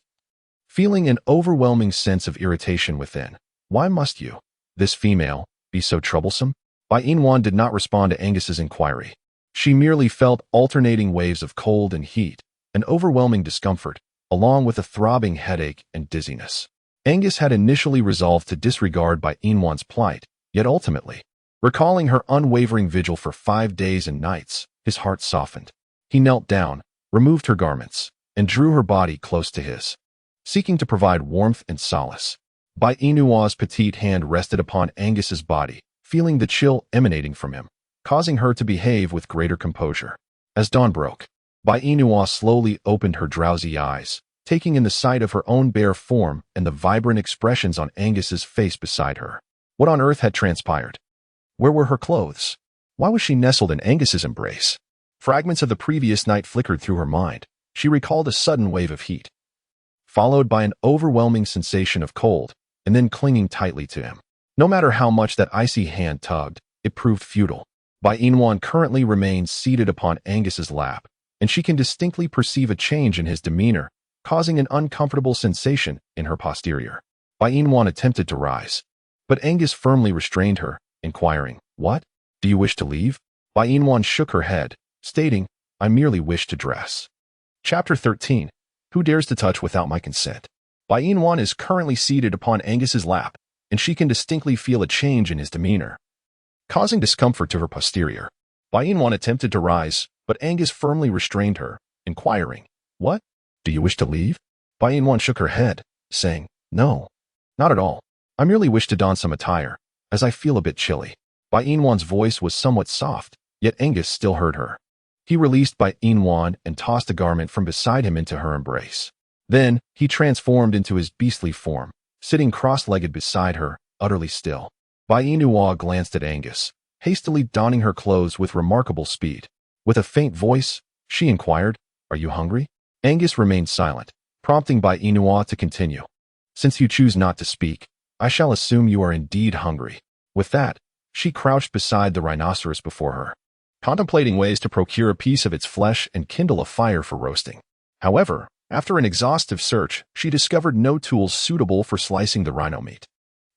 Feeling an overwhelming sense of irritation within. Why must you, this female, be so troublesome? Bai Inwan did not respond to Angus's inquiry. She merely felt alternating waves of cold and heat, an overwhelming discomfort, along with a throbbing headache and dizziness. Angus had initially resolved to disregard Bai Inwan's plight, yet ultimately, recalling her unwavering vigil for 5 days and nights, his heart softened. He knelt down, removed her garments, and drew her body close to his, seeking to provide warmth and solace. Bai Inwan's petite hand rested upon Angus's body, feeling the chill emanating from him, causing her to behave with greater composure. As dawn broke, Bai Inwan slowly opened her drowsy eyes, taking in the sight of her own bare form and the vibrant expressions on Angus's face beside her. What on earth had transpired? Where were her clothes? Why was she nestled in Angus's embrace? Fragments of the previous night flickered through her mind. She recalled a sudden wave of heat, followed by an overwhelming sensation of cold, and then clinging tightly to him. No matter how much that icy hand tugged, it proved futile. Bai Inwan currently remained seated upon Angus's lap, and she can distinctly perceive a change in his demeanor, causing an uncomfortable sensation in her posterior. Bai Inwan attempted to rise, but Angus firmly restrained her, inquiring, "What? Do you wish to leave?" Bai Inwan shook her head, stating, "I merely wish to dress." Chapter 13. Who dares to touch without my consent? Bai Inwan is currently seated upon Angus's lap, and she can distinctly feel a change in his demeanor, causing discomfort to her posterior. Bai Inwan attempted to rise, but Angus firmly restrained her, inquiring, "What? Do you wish to leave?" Bai Inwan shook her head, saying, "No, not at all. I merely wish to don some attire, as I feel a bit chilly." Bai Inwan's voice was somewhat soft, yet Angus still heard her. He released Bai Inwan and tossed a garment from beside him into her embrace. Then, he transformed into his beastly form, sitting cross-legged beside her, utterly still. Bai Inwan glanced at Angus, hastily donning her clothes with remarkable speed. With a faint voice, she inquired, "Are you hungry?" Angus remained silent, prompting Bai Inwan to continue. "Since you choose not to speak, I shall assume you are indeed hungry." With that, she crouched beside the rhinoceros before her, contemplating ways to procure a piece of its flesh and kindle a fire for roasting. However, after an exhaustive search, she discovered no tools suitable for slicing the rhino meat.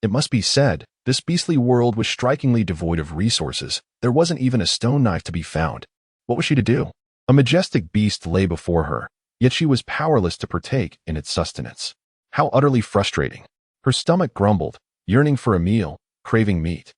It must be said, this beastly world was strikingly devoid of resources. There wasn't even a stone knife to be found. What was she to do? A majestic beast lay before her, yet she was powerless to partake in its sustenance. How utterly frustrating. Her stomach grumbled, yearning for a meal, craving meat,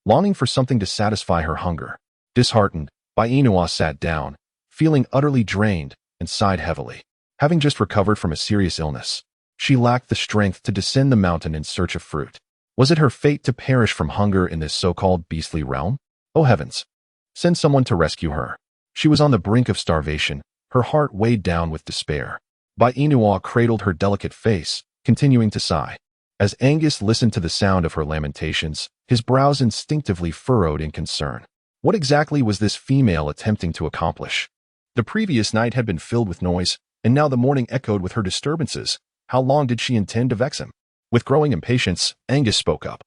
longing for something to satisfy her hunger. Disheartened, Bai Inwan sat down, feeling utterly drained, and sighed heavily. Having just recovered from a serious illness, she lacked the strength to descend the mountain in search of fruit. Was it her fate to perish from hunger in this so-called beastly realm? Oh heavens! Send someone to rescue her. She was on the brink of starvation, her heart weighed down with despair. Bai Inwan cradled her delicate face, continuing to sigh. As Angus listened to the sound of her lamentations, his brows instinctively furrowed in concern. What exactly was this female attempting to accomplish? The previous night had been filled with noise, and now the morning echoed with her disturbances. How long did she intend to vex him? With growing impatience, Angus spoke up.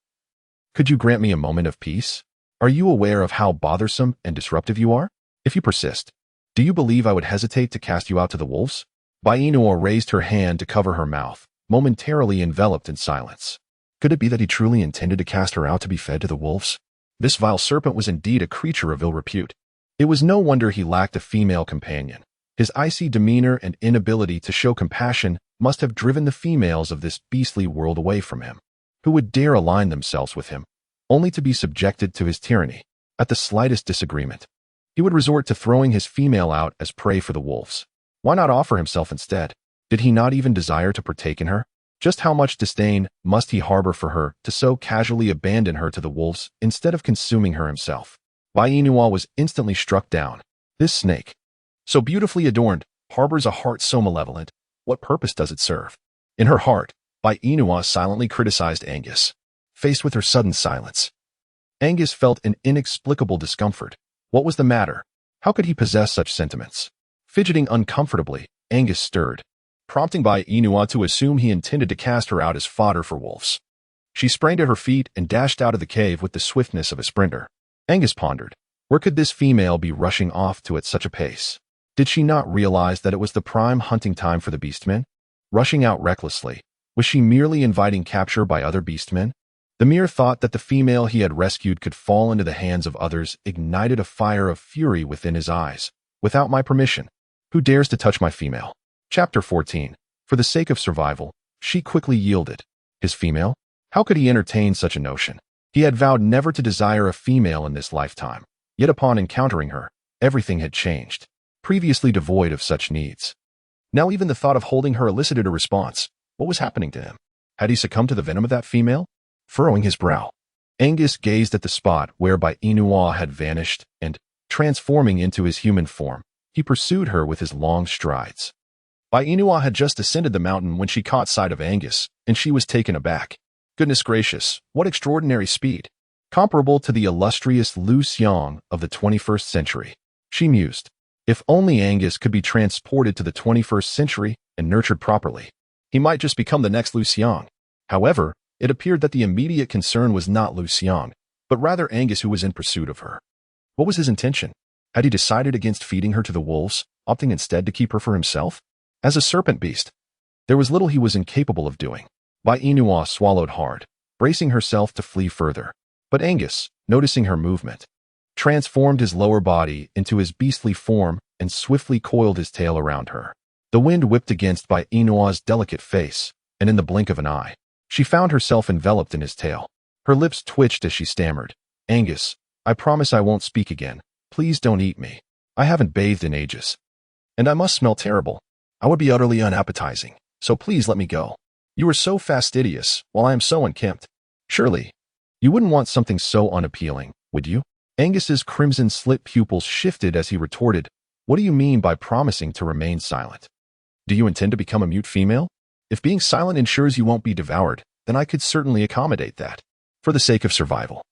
"Could you grant me a moment of peace? Are you aware of how bothersome and disruptive you are? If you persist, do you believe I would hesitate to cast you out to the wolves?" Bai Inua raised her hand to cover her mouth, momentarily enveloped in silence. Could it be that he truly intended to cast her out to be fed to the wolves? This vile serpent was indeed a creature of ill repute. It was no wonder he lacked a female companion. His icy demeanor and inability to show compassion must have driven the females of this beastly world away from him. Who would dare align themselves with him, only to be subjected to his tyranny? At the slightest disagreement, he would resort to throwing his female out as prey for the wolves. Why not offer himself instead? Did he not even desire to partake in her? Just how much disdain must he harbor for her to so casually abandon her to the wolves instead of consuming her himself? Bai Inua was instantly struck down. This snake, so beautifully adorned, harbors a heart so malevolent. What purpose does it serve? In her heart, Bai Inua silently criticized Angus. Faced with her sudden silence, Angus felt an inexplicable discomfort. What was the matter? How could he possess such sentiments? Fidgeting uncomfortably, Angus stirred, prompting Bai Inua to assume he intended to cast her out as fodder for wolves. She sprang to her feet and dashed out of the cave with the swiftness of a sprinter. Angus pondered, where could this female be rushing off to at such a pace? Did she not realize that it was the prime hunting time for the beastmen? Rushing out recklessly, was she merely inviting capture by other beastmen? The mere thought that the female he had rescued could fall into the hands of others ignited a fire of fury within his eyes. Without my permission, who dares to touch my female? Chapter 14. For the sake of survival, she quickly yielded. His female? How could he entertain such a notion? He had vowed never to desire a female in this lifetime. Yet upon encountering her, everything had changed. Previously devoid of such needs, now even the thought of holding her elicited a response. What was happening to him? Had he succumbed to the venom of that female? Furrowing his brow, Angus gazed at the spot where Bai Inua had vanished and, transforming into his human form, he pursued her with his long strides. Bai Inua had just ascended the mountain when she caught sight of Angus, and she was taken aback. Goodness gracious, what extraordinary speed! Comparable to the illustrious Lu Xiang of the 21st century. She mused. If only Angus could be transported to the 21st century and nurtured properly, he might just become the next Lu Xiang. However, it appeared that the immediate concern was not Lu Xiang, but rather Angus, who was in pursuit of her. What was his intention? Had he decided against feeding her to the wolves, opting instead to keep her for himself? As a serpent beast, there was little he was incapable of doing. Bai Inua swallowed hard, bracing herself to flee further. But Angus, noticing her movement, transformed his lower body into his beastly form and swiftly coiled his tail around her. The wind whipped against Bai Inua's delicate face, and in the blink of an eye, she found herself enveloped in his tail. Her lips twitched as she stammered, Angus, I promise I won't speak again. Please don't eat me. I haven't bathed in ages. And I must smell terrible. I would be utterly unappetizing, so please let me go. You are so fastidious, while I am so unkempt. Surely, you wouldn't want something so unappealing, would you? Angus's crimson-slit pupils shifted as he retorted, What do you mean by promising to remain silent? Do you intend to become a mute female? If being silent ensures you won't be devoured, then I could certainly accommodate that. For the sake of survival,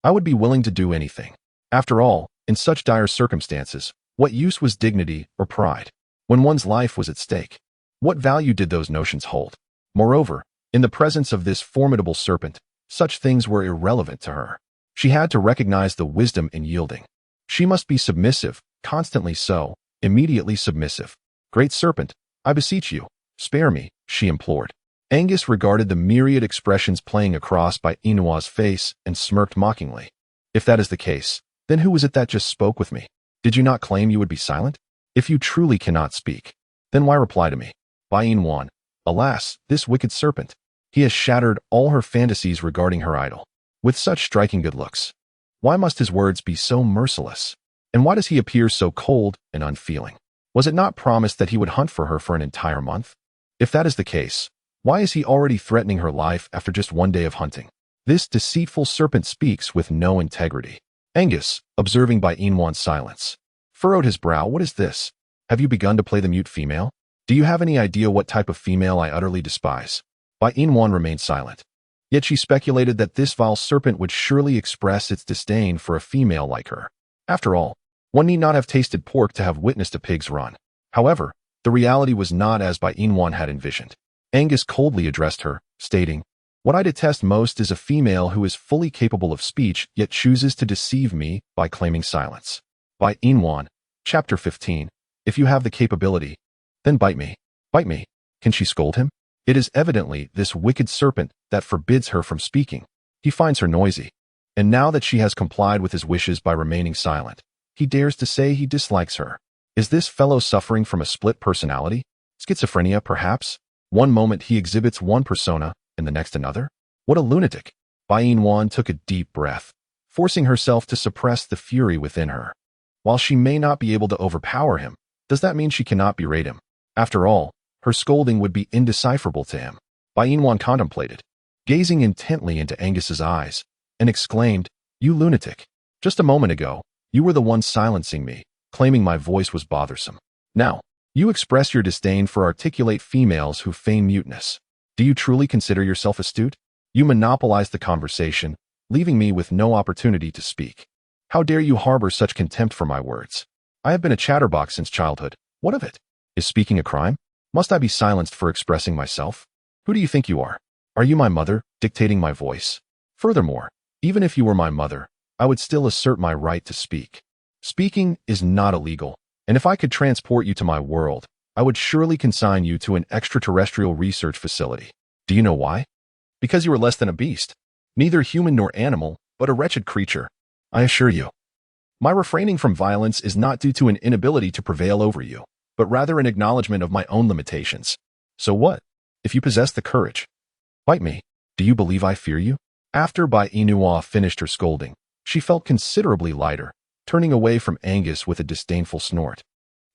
I would be willing to do anything. After all, in such dire circumstances, what use was dignity or pride? When one's life was at stake, what value did those notions hold? Moreover, in the presence of this formidable serpent, such things were irrelevant to her. She had to recognize the wisdom in yielding. She must be submissive, constantly so, immediately submissive. Great serpent, I beseech you, spare me, she implored. Angus regarded the myriad expressions playing across Bai Inua's face and smirked mockingly. If that is the case, then who was it that just spoke with me? Did you not claim you would be silent? If you truly cannot speak, then why reply to me? Bai Inua, alas, this wicked serpent. He has shattered all her fantasies regarding her idol. With such striking good looks, why must his words be so merciless? And why does he appear so cold and unfeeling? Was it not promised that he would hunt for her for an entire month? If that is the case, why is he already threatening her life after just one day of hunting? This deceitful serpent speaks with no integrity. Angus, observing Bai Inua's silence, furrowed his brow. What is this? Have you begun to play the mute female? Do you have any idea what type of female I utterly despise? Bai Inua remained silent. Yet she speculated that this vile serpent would surely express its disdain for a female like her. After all, one need not have tasted pork to have witnessed a pig's run. However, the reality was not as Bai Inua had envisioned. Angus coldly addressed her, stating, What I detest most is a female who is fully capable of speech yet chooses to deceive me by claiming silence. Bai Inua, Chapter 15. If you have the capability, then bite me. Bite me. Can she scold him? It is evidently this wicked serpent that forbids her from speaking. He finds her noisy. And now that she has complied with his wishes by remaining silent, he dares to say he dislikes her. Is this fellow suffering from a split personality? Schizophrenia, perhaps? One moment he exhibits one persona, and the next another? What a lunatic! Bai Yin took a deep breath, forcing herself to suppress the fury within her. While she may not be able to overpower him, does that mean she cannot berate him? After all, her scolding would be indecipherable to him. Bai Yin contemplated, gazing intently into Angus's eyes, and exclaimed, "You lunatic! Just a moment ago, you were the one silencing me, claiming my voice was bothersome. Now, you express your disdain for articulate females who feign muteness. Do you truly consider yourself astute? You monopolize the conversation, leaving me with no opportunity to speak. How dare you harbor such contempt for my words? I have been a chatterbox since childhood. What of it? Is speaking a crime? Must I be silenced for expressing myself? Who do you think you are? Are you my mother, dictating my voice? Furthermore, even if you were my mother, I would still assert my right to speak. Speaking is not illegal, and if I could transport you to my world, I would surely consign you to an extraterrestrial research facility. Do you know why? Because you are less than a beast, neither human nor animal, but a wretched creature. I assure you. My refraining from violence is not due to an inability to prevail over you, but rather an acknowledgement of my own limitations. So what, if you possess the courage? Bite me. Do you believe I fear you? After Bai Yin finished her scolding, she felt considerably lighter, turning away from Angus with a disdainful snort,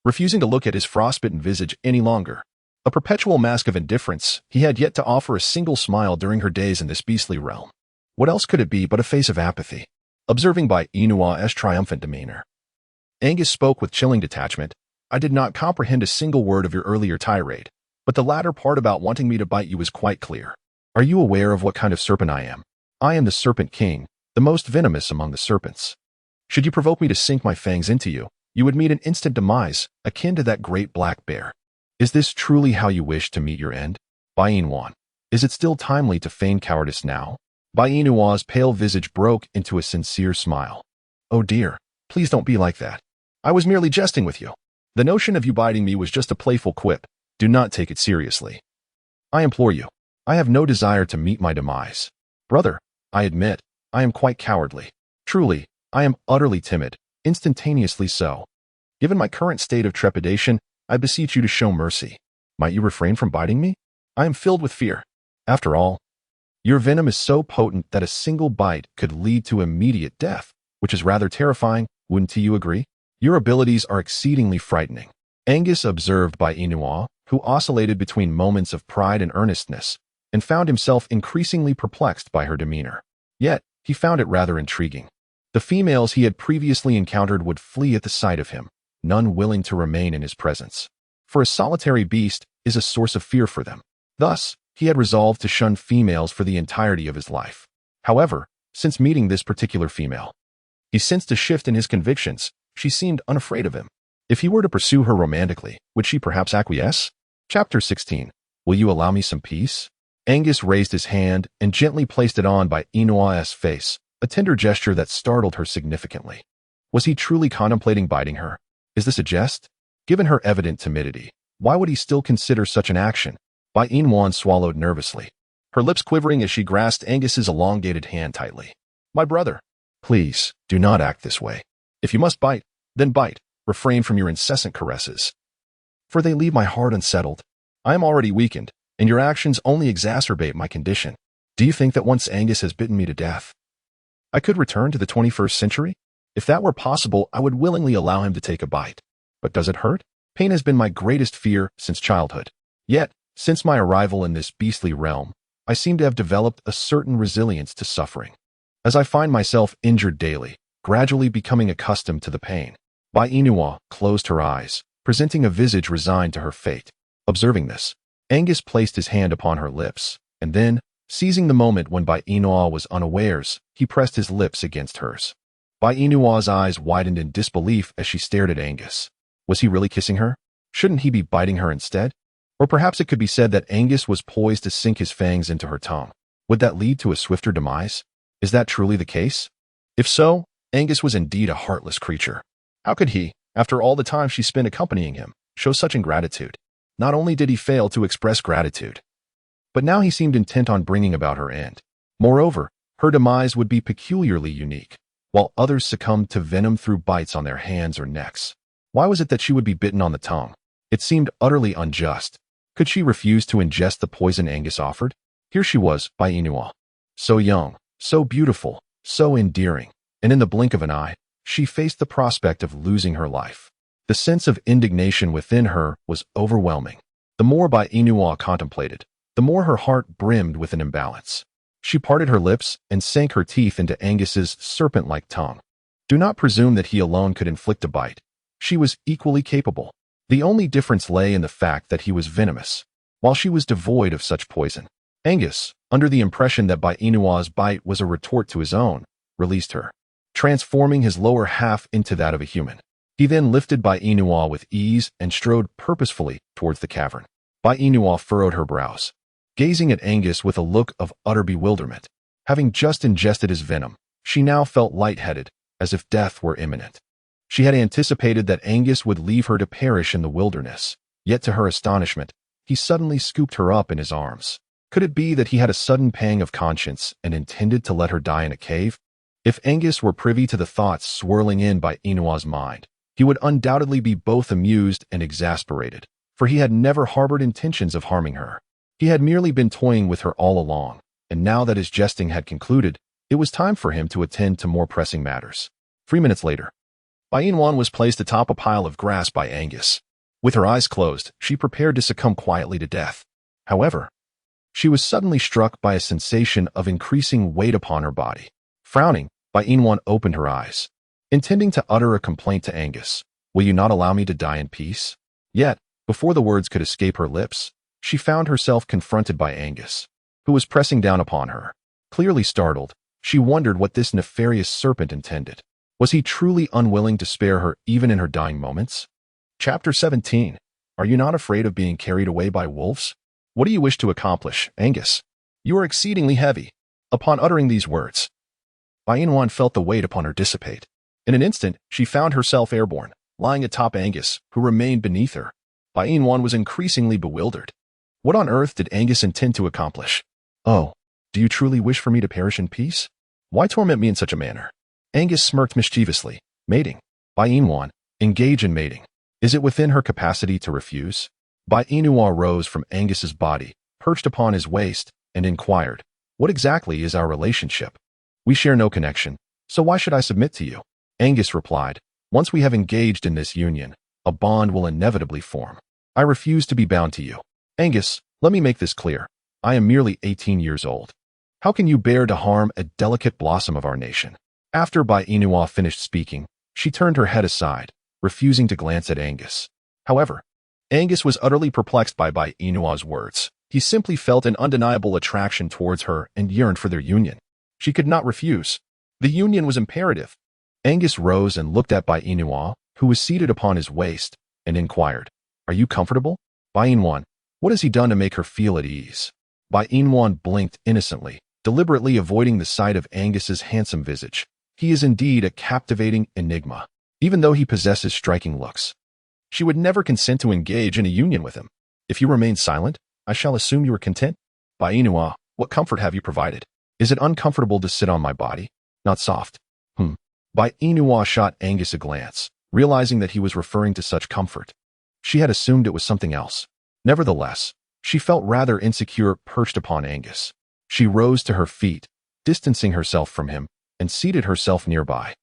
refusing to look at his frostbitten visage any longer. A perpetual mask of indifference, he had yet to offer a single smile during her days in this beastly realm. What else could it be but a face of apathy? Observing Bai Yin's triumphant demeanor, Angus spoke with chilling detachment. I did not comprehend a single word of your earlier tirade, but the latter part about wanting me to bite you is quite clear. Are you aware of what kind of serpent I am? I am the Serpent King, the most venomous among the serpents. Should you provoke me to sink my fangs into you, you would meet an instant demise, akin to that great black bear. Is this truly how you wish to meet your end? Bai Yin, is it still timely to feign cowardice now? Bai Yin's pale visage broke into a sincere smile. Oh dear, please don't be like that. I was merely jesting with you. The notion of you biting me was just a playful quip. Do not take it seriously. I implore you. I have no desire to meet my demise. Brother, I admit, I am quite cowardly. Truly, I am utterly timid, instantaneously so. Given my current state of trepidation, I beseech you to show mercy. Might you refrain from biting me? I am filled with fear. After all, your venom is so potent that a single bite could lead to immediate death, which is rather terrifying, wouldn't you agree? Your abilities are exceedingly frightening. Angus observed Bai Yin, who oscillated between moments of pride and earnestness, and found himself increasingly perplexed by her demeanor. Yet, he found it rather intriguing. The females he had previously encountered would flee at the sight of him, none willing to remain in his presence. For a solitary beast is a source of fear for them. Thus, he had resolved to shun females for the entirety of his life. However, since meeting this particular female, he sensed a shift in his convictions. She seemed unafraid of him. If he were to pursue her romantically, would she perhaps acquiesce? Chapter 16. Will you allow me some peace? Angus raised his hand and gently placed it on Bai Yin's face, a tender gesture that startled her significantly. Was he truly contemplating biting her? Is this a jest? Given her evident timidity, why would he still consider such an action? Bai Yin swallowed nervously, her lips quivering as she grasped Angus's elongated hand tightly. My brother, please, do not act this way. If you must bite, then bite. Refrain from your incessant caresses, for they leave my heart unsettled. I am already weakened, and your actions only exacerbate my condition. Do you think that once Angus has bitten me to death, I could return to the 21st century? If that were possible, I would willingly allow him to take a bite. But does it hurt? Pain has been my greatest fear since childhood. Yet, since my arrival in this beastly realm, I seem to have developed a certain resilience to suffering. As I find myself injured daily, gradually becoming accustomed to the pain. Bai Yin closed her eyes, presenting a visage resigned to her fate. Observing this, Angus placed his hand upon her lips, and then, seizing the moment when Bai Yin was unawares, he pressed his lips against hers. Bai Yin's eyes widened in disbelief as she stared at Angus. Was he really kissing her? Shouldn't he be biting her instead? Or perhaps it could be said that Angus was poised to sink his fangs into her tongue. Would that lead to a swifter demise? Is that truly the case? If so, Angus was indeed a heartless creature. How could he, after all the time she spent accompanying him, show such ingratitude? Not only did he fail to express gratitude, but now he seemed intent on bringing about her end. Moreover, her demise would be peculiarly unique, while others succumbed to venom through bites on their hands or necks. Why was it that she would be bitten on the tongue? It seemed utterly unjust. Could she refuse to ingest the poison Angus offered? Here she was, by Inua. So young, so beautiful, so endearing, and in the blink of an eye, she faced the prospect of losing her life. The sense of indignation within her was overwhelming. The more by Inua contemplated, the more her heart brimmed with an imbalance. She parted her lips and sank her teeth into Angus's serpent-like tongue. Do not presume that he alone could inflict a bite. She was equally capable. The only difference lay in the fact that he was venomous, while she was devoid of such poison. Angus, under the impression that by Inua's bite was a retort to his own, released her, transforming his lower half into that of a human. He then lifted by Inua with ease and strode purposefully towards the cavern. By Inua furrowed her brows, gazing at Angus with a look of utter bewilderment. Having just ingested his venom, she now felt lightheaded, as if death were imminent. She had anticipated that Angus would leave her to perish in the wilderness, yet to her astonishment, he suddenly scooped her up in his arms. Could it be that he had a sudden pang of conscience and intended to let her die in a cave? If Angus were privy to the thoughts swirling in by Inua's mind, he would undoubtedly be both amused and exasperated, for he had never harbored intentions of harming her. He had merely been toying with her all along, and now that his jesting had concluded, it was time for him to attend to more pressing matters. 3 minutes later, Bainwan was placed atop a pile of grass by Angus. With her eyes closed, she prepared to succumb quietly to death. However, she was suddenly struck by a sensation of increasing weight upon her body. Frowning, Bainwan opened her eyes, intending to utter a complaint to Angus. "Will you not allow me to die in peace?" Yet, before the words could escape her lips, she found herself confronted by Angus, who was pressing down upon her. Clearly startled, she wondered what this nefarious serpent intended. Was he truly unwilling to spare her even in her dying moments? Chapter 17. Are you not afraid of being carried away by wolves? What do you wish to accomplish, Angus? You are exceedingly heavy. Upon uttering these words, Bainwan felt the weight upon her dissipate. In an instant, she found herself airborne, lying atop Angus, who remained beneath her. Bainwan was increasingly bewildered. What on earth did Angus intend to accomplish? Oh, do you truly wish for me to perish in peace? Why torment me in such a manner? Angus smirked mischievously. Mating. Bainwan, engage in mating. Is it within her capacity to refuse? Bainua rose from Angus's body, perched upon his waist, and inquired, "What exactly is our relationship? We share no connection, so why should I submit to you?" Angus replied, "Once we have engaged in this union, a bond will inevitably form. I refuse to be bound to you." Angus, let me make this clear. I am merely 18 years old. How can you bear to harm a delicate blossom of our nation? After Bainua finished speaking, she turned her head aside, refusing to glance at Angus. However, Angus was utterly perplexed by Bainua's words. He simply felt an undeniable attraction towards her and yearned for their union. She could not refuse. The union was imperative. Angus rose and looked at Bainua, who was seated upon his waist, and inquired, "Are you comfortable?" Bainwan, what has he done to make her feel at ease? Bainwan blinked innocently, deliberately avoiding the sight of Angus's handsome visage. He is indeed a captivating enigma, even though he possesses striking looks. She would never consent to engage in a union with him. If you remain silent, I shall assume you are content. Bainua, what comfort have you provided? Is it uncomfortable to sit on my body? Not soft. Bainua shot Angus a glance, realizing that he was referring to such comfort. She had assumed it was something else. Nevertheless, she felt rather insecure perched upon Angus. She rose to her feet, distancing herself from him, and seated herself nearby.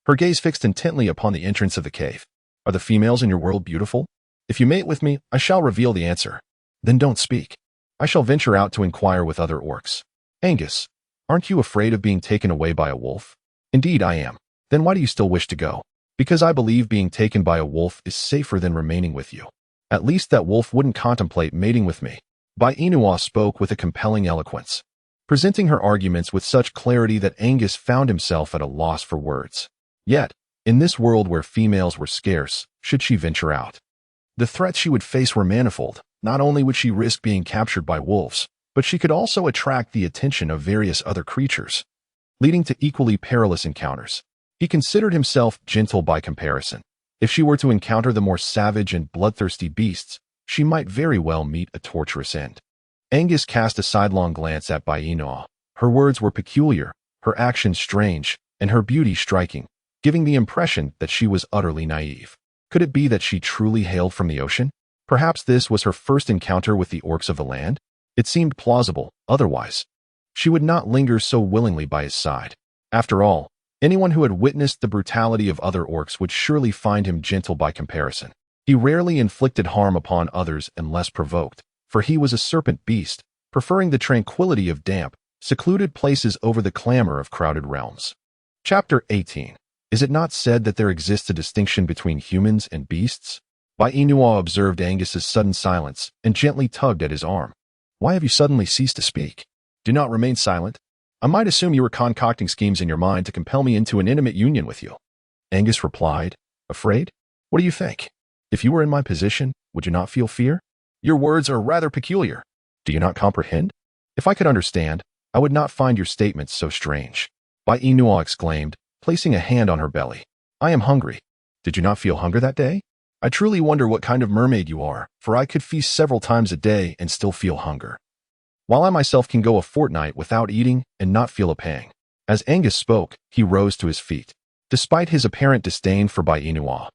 Her gaze fixed intently upon the entrance of the cave. Are the females in your world beautiful? If you mate with me, I shall reveal the answer. Then don't speak. I shall venture out to inquire with other orcs. Angus, aren't you afraid of being taken away by a wolf? Indeed I am. Then why do you still wish to go? Because I believe being taken by a wolf is safer than remaining with you. At least that wolf wouldn't contemplate mating with me. Bainua spoke with a compelling eloquence, presenting her arguments with such clarity that Angus found himself at a loss for words. Yet, in this world where females were scarce, should she venture out? The threats she would face were manifold. Not only would she risk being captured by wolves, but she could also attract the attention of various other creatures, leading to equally perilous encounters. He considered himself gentle by comparison. If she were to encounter the more savage and bloodthirsty beasts, she might very well meet a torturous end. Angus cast a sidelong glance at Bainua. Her words were peculiar, her actions strange, and her beauty striking, giving the impression that she was utterly naive. Could it be that she truly hailed from the ocean? Perhaps this was her first encounter with the orcs of the land? It seemed plausible, otherwise she would not linger so willingly by his side. After all, anyone who had witnessed the brutality of other orcs would surely find him gentle by comparison. He rarely inflicted harm upon others unless provoked, for he was a serpent beast, preferring the tranquility of damp, secluded places over the clamor of crowded realms. Chapter 18. Is it not said that there exists a distinction between humans and beasts? Bainua observed Angus's sudden silence and gently tugged at his arm. Why have you suddenly ceased to speak? Do not remain silent. I might assume you were concocting schemes in your mind to compel me into an intimate union with you. Angus replied, Afraid? What do you think? If you were in my position, would you not feel fear? Your words are rather peculiar. Do you not comprehend? If I could understand, I would not find your statements so strange. Bainua exclaimed, placing a hand on her belly. I am hungry. Did you not feel hunger that day? I truly wonder what kind of mermaid you are, for I could feast several times a day and still feel hunger, while I myself can go a fortnight without eating and not feel a pang. As Angus spoke, he rose to his feet. Despite his apparent disdain for Bainua,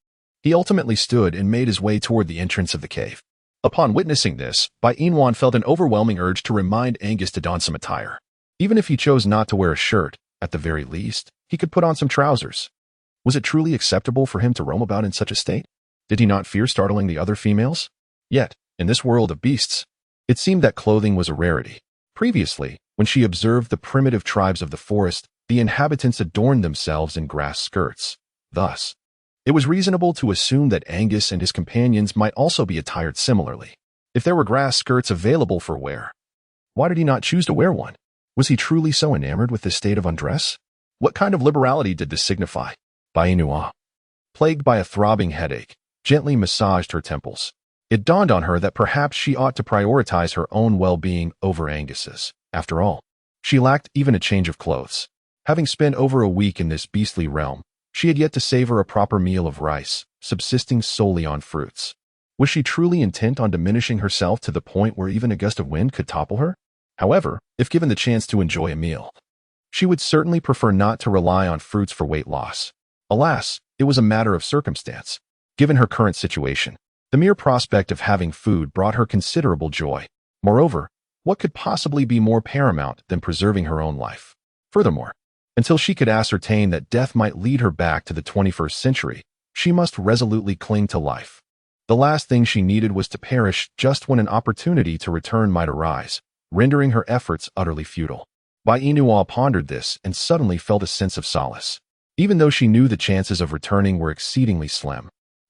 he ultimately stood and made his way toward the entrance of the cave. Upon witnessing this, Bainua felt an overwhelming urge to remind Angus to don some attire. Even if he chose not to wear a shirt, at the very least, he could put on some trousers. Was it truly acceptable for him to roam about in such a state? Did he not fear startling the other females? Yet, in this world of beasts, it seemed that clothing was a rarity. Previously, when she observed the primitive tribes of the forest, the inhabitants adorned themselves in grass skirts. Thus, it was reasonable to assume that Angus and his companions might also be attired similarly. If there were grass skirts available for wear, why did he not choose to wear one? Was he truly so enamored with this state of undress? What kind of liberality did this signify? Bainua, plagued by a throbbing headache, gently massaged her temples. It dawned on her that perhaps she ought to prioritize her own well-being over Angus's. After all, she lacked even a change of clothes. Having spent over a week in this beastly realm, she had yet to savor a proper meal of rice, subsisting solely on fruits. Was she truly intent on diminishing herself to the point where even a gust of wind could topple her? However, if given the chance to enjoy a meal, she would certainly prefer not to rely on fruits for weight loss. Alas, it was a matter of circumstance. Given her current situation, the mere prospect of having food brought her considerable joy. Moreover, what could possibly be more paramount than preserving her own life? Furthermore, until she could ascertain that death might lead her back to the 21st century, she must resolutely cling to life. The last thing she needed was to perish just when an opportunity to return might arise, rendering her efforts utterly futile. Bainua pondered this and suddenly felt a sense of solace. Even though she knew the chances of returning were exceedingly slim,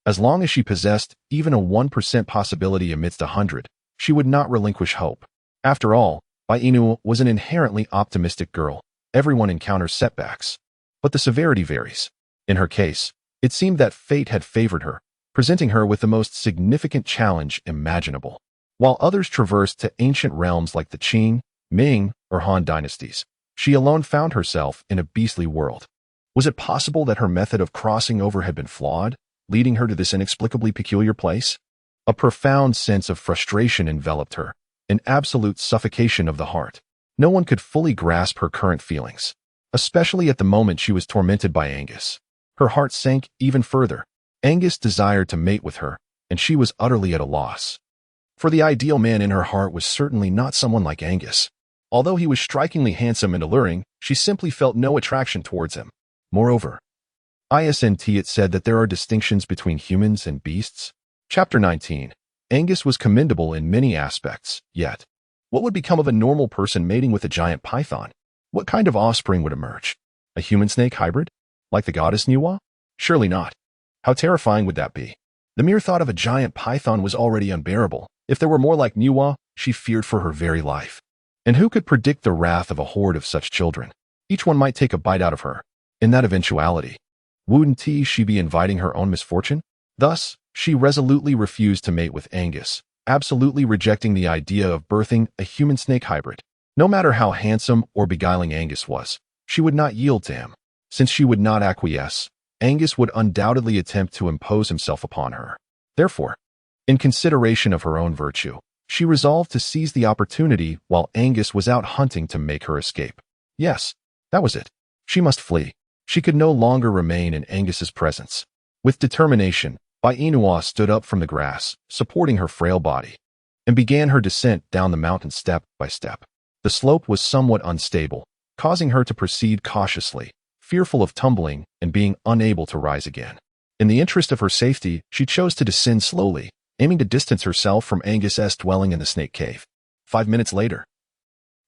as long as she possessed even a 1% possibility amidst 100, she would not relinquish hope. After all, Bainua was an inherently optimistic girl. Everyone encounters setbacks, but the severity varies. In her case, it seemed that fate had favored her, presenting her with the most significant challenge imaginable. While others traversed to ancient realms like the Qing, Ming, or Han dynasties, she alone found herself in a beastly world. Was it possible that her method of crossing over had been flawed, leading her to this inexplicably peculiar place? A profound sense of frustration enveloped her, an absolute suffocation of the heart. No one could fully grasp her current feelings, especially at the moment she was tormented by Angus. Her heart sank even further. Angus desired to mate with her, and she was utterly at a loss. For the ideal man in her heart was certainly not someone like Angus. Although he was strikingly handsome and alluring, she simply felt no attraction towards him. Moreover, it said that there are distinctions between humans and beasts. Chapter 19. Angus was commendable in many aspects, yet, what would become of a normal person mating with a giant python? What kind of offspring would emerge? A human-snake hybrid? Like the goddess Nuwa? Surely not. How terrifying would that be? The mere thought of a giant python was already unbearable. If there were more like Nuwa, she feared for her very life. And who could predict the wrath of a horde of such children? Each one might take a bite out of her. In that eventuality, wouldn't she be inviting her own misfortune? Thus, she resolutely refused to mate with Angus, absolutely rejecting the idea of birthing a human-snake hybrid. No matter how handsome or beguiling Angus was, she would not yield to him. Since she would not acquiesce, Angus would undoubtedly attempt to impose himself upon her. Therefore, In consideration of her own virtue, she resolved to seize the opportunity while Angus was out hunting to make her escape. Yes, that was it. She must flee. She could no longer remain in Angus's presence. With determination, Bainua stood up from the grass, supporting her frail body, and began her descent down the mountain step by step. The slope was somewhat unstable, causing her to proceed cautiously, fearful of tumbling and being unable to rise again. In the interest of her safety, she chose to descend slowly, aiming to distance herself from Angus's dwelling in the snake cave. 5 minutes later,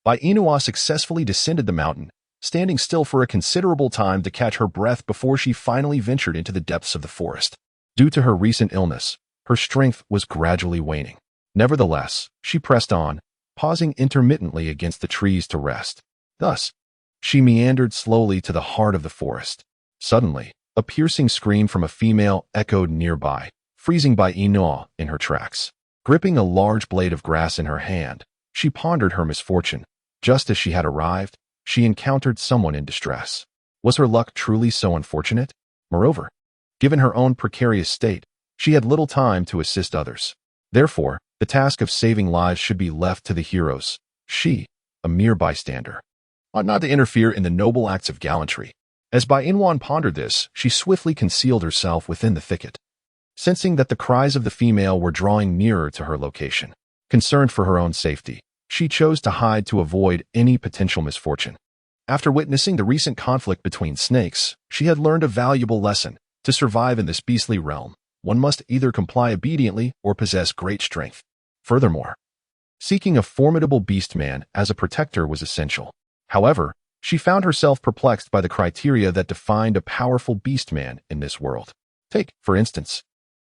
Bainua successfully descended the mountain, standing still for a considerable time to catch her breath before she finally ventured into the depths of the forest. Due to her recent illness, her strength was gradually waning. Nevertheless, she pressed on, pausing intermittently against the trees to rest. Thus, she meandered slowly to the heart of the forest. Suddenly, a piercing scream from a female echoed nearby, freezing Bainua in her tracks. Gripping a large blade of grass in her hand, she pondered her misfortune. Just as she had arrived, she encountered someone in distress. Was her luck truly so unfortunate? Moreover, given her own precarious state, she had little time to assist others. Therefore, the task of saving lives should be left to the heroes. She, a mere bystander, ought not to interfere in the noble acts of gallantry. As Bainwan pondered this, she swiftly concealed herself within the thicket. Sensing that the cries of the female were drawing nearer to her location, concerned for her own safety, she chose to hide to avoid any potential misfortune. After witnessing the recent conflict between snakes, she had learned a valuable lesson. To survive in this beastly realm, one must either comply obediently or possess great strength. Furthermore, seeking a formidable beastman as a protector was essential. However, she found herself perplexed by the criteria that defined a powerful beastman in this world. Take, for instance,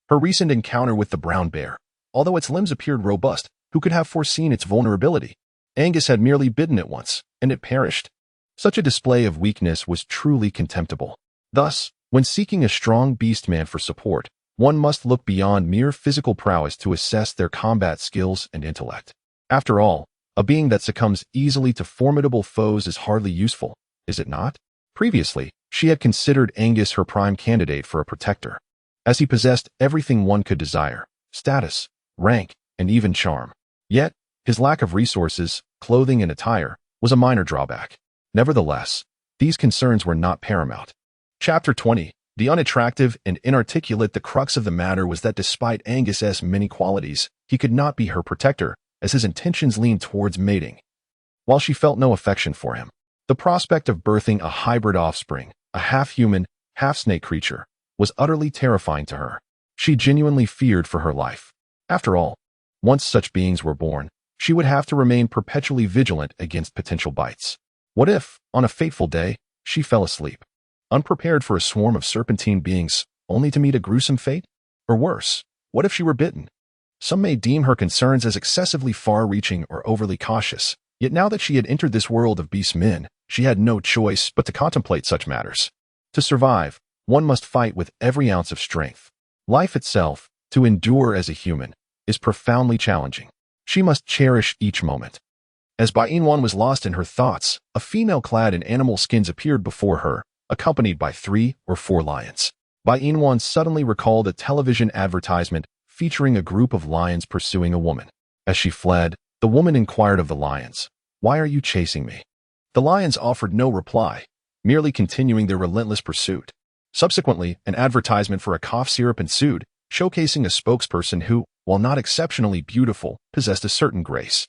her recent encounter with the brown bear. Although its limbs appeared robust, who could have foreseen its vulnerability? Angus had merely bitten it once, and it perished. Such a display of weakness was truly contemptible. Thus, when seeking a strong beastman for support, one must look beyond mere physical prowess to assess their combat skills and intellect. After all, a being that succumbs easily to formidable foes is hardly useful, is it not? Previously, she had considered Angus her prime candidate for a protector, as he possessed everything one could desire: status, rank, and even charm. Yet, his lack of resources, clothing, and attire was a minor drawback. Nevertheless, these concerns were not paramount. Chapter 20. The unattractive and inarticulate. The crux of the matter was that despite Angus's many qualities, he could not be her protector, as his intentions leaned towards mating. While she felt no affection for him, the prospect of birthing a hybrid offspring, a half-human, half-snake creature, was utterly terrifying to her. She genuinely feared for her life. After all, once such beings were born, she would have to remain perpetually vigilant against potential bites. What if, on a fateful day, she fell asleep, unprepared for a swarm of serpentine beings, only to meet a gruesome fate? Or worse, what if she were bitten? Some may deem her concerns as excessively far-reaching or overly cautious, yet now that she had entered this world of beast men, she had no choice but to contemplate such matters. To survive, one must fight with every ounce of strength. Life itself, to endure as a human, is profoundly challenging. She must cherish each moment. As Bainwan was lost in her thoughts, a female clad in animal skins appeared before her, accompanied by 3 or 4 lions. Bainwan suddenly recalled a television advertisement featuring a group of lions pursuing a woman. As she fled, the woman inquired of the lions, "Why are you chasing me?" The lions offered no reply, merely continuing their relentless pursuit. Subsequently, an advertisement for a cough syrup ensued, showcasing a spokesperson who, while not exceptionally beautiful, possessed a certain grace.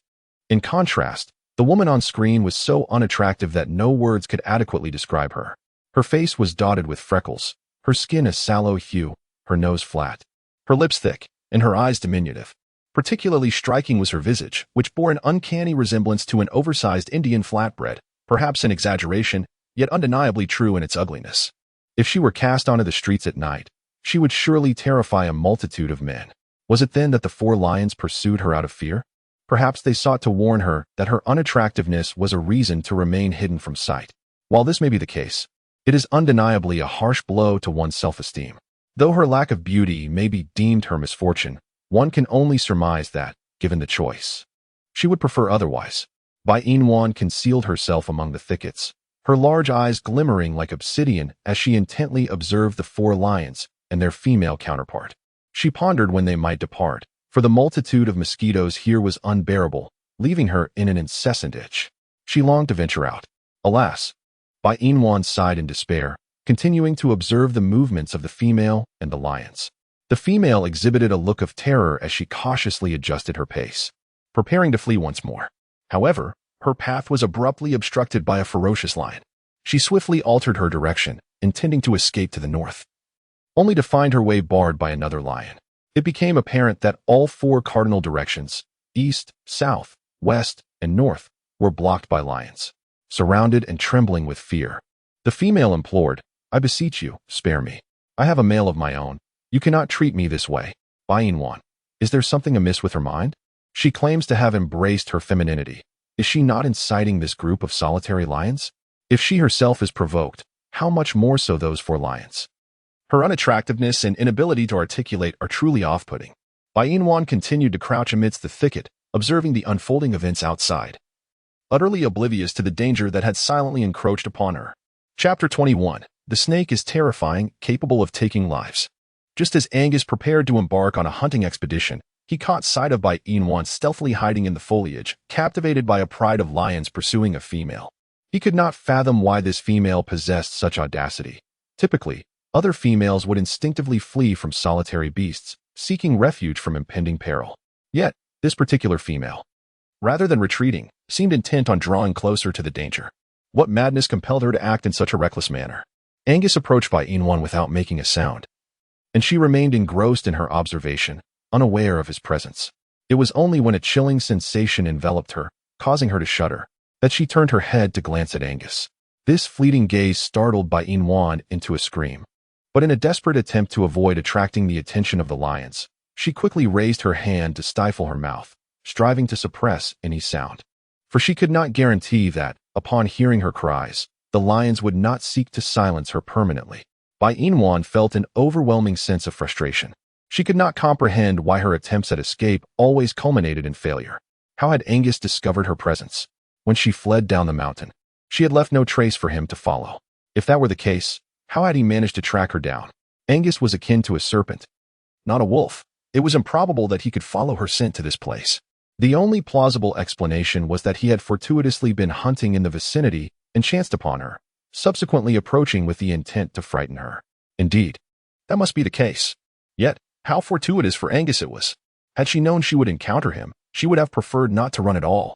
In contrast, the woman on screen was so unattractive that no words could adequately describe her. Her face was dotted with freckles, her skin a sallow hue, her nose flat, her lips thick, and her eyes diminutive. Particularly striking was her visage, which bore an uncanny resemblance to an oversized Indian flatbread, perhaps an exaggeration, yet undeniably true in its ugliness. If she were cast onto the streets at night, she would surely terrify a multitude of men. Was it then that the 4 lions pursued her out of fear? Perhaps they sought to warn her that her unattractiveness was a reason to remain hidden from sight. While this may be the case, it is undeniably a harsh blow to one's self-esteem. Though her lack of beauty may be deemed her misfortune, one can only surmise that, given the choice, she would prefer otherwise. Bainwan concealed herself among the thickets, her large eyes glimmering like obsidian as she intently observed the 4 lions and their female counterpart. She pondered when they might depart, for the multitude of mosquitoes here was unbearable, leaving her in an incessant itch. She longed to venture out. Alas! Bai Inwan sighed in despair, continuing to observe the movements of the female and the lions. The female exhibited a look of terror as she cautiously adjusted her pace, preparing to flee once more. However, her path was abruptly obstructed by a ferocious lion. She swiftly altered her direction, intending to escape to the north, only to find her way barred by another lion. It became apparent that all four cardinal directions, east, south, west, and north, were blocked by lions. Surrounded and trembling with fear, the female implored, "I beseech you, spare me. I have a male of my own. You cannot treat me this way." Bai Inwan, is there something amiss with her mind? She claims to have embraced her femininity. Is she not inciting this group of solitary lions? If she herself is provoked, how much more so those four lions? Her unattractiveness and inability to articulate are truly off-putting. Bai Inwan continued to crouch amidst the thicket, observing the unfolding events outside, utterly oblivious to the danger that had silently encroached upon her. Chapter 21. The snake is terrifying, capable of taking lives. Just as Angus prepared to embark on a hunting expedition, he caught sight of Bai Inwan stealthily hiding in the foliage, captivated by a pride of lions pursuing a female. He could not fathom why this female possessed such audacity. Typically, other females would instinctively flee from solitary beasts, seeking refuge from impending peril. Yet, this particular female, rather than retreating, seemed intent on drawing closer to the danger. What madness compelled her to act in such a reckless manner? Angus approached Bai Inwan without making a sound, and she remained engrossed in her observation, unaware of his presence. It was only when a chilling sensation enveloped her, causing her to shudder, that she turned her head to glance at Angus. This fleeting gaze startled Bai Inwan into a scream. But in a desperate attempt to avoid attracting the attention of the lions, she quickly raised her hand to stifle her mouth, striving to suppress any sound. For she could not guarantee that, upon hearing her cries, the lions would not seek to silence her permanently. Bai Inwan felt an overwhelming sense of frustration. She could not comprehend why her attempts at escape always culminated in failure. How had Angus discovered her presence? When she fled down the mountain, she had left no trace for him to follow. If that were the case, how had he managed to track her down? Angus was akin to a serpent, not a wolf. It was improbable that he could follow her scent to this place. The only plausible explanation was that he had fortuitously been hunting in the vicinity and chanced upon her, subsequently approaching with the intent to frighten her. Indeed, that must be the case. Yet, how fortuitous for Angus it was. Had she known she would encounter him, she would have preferred not to run at all.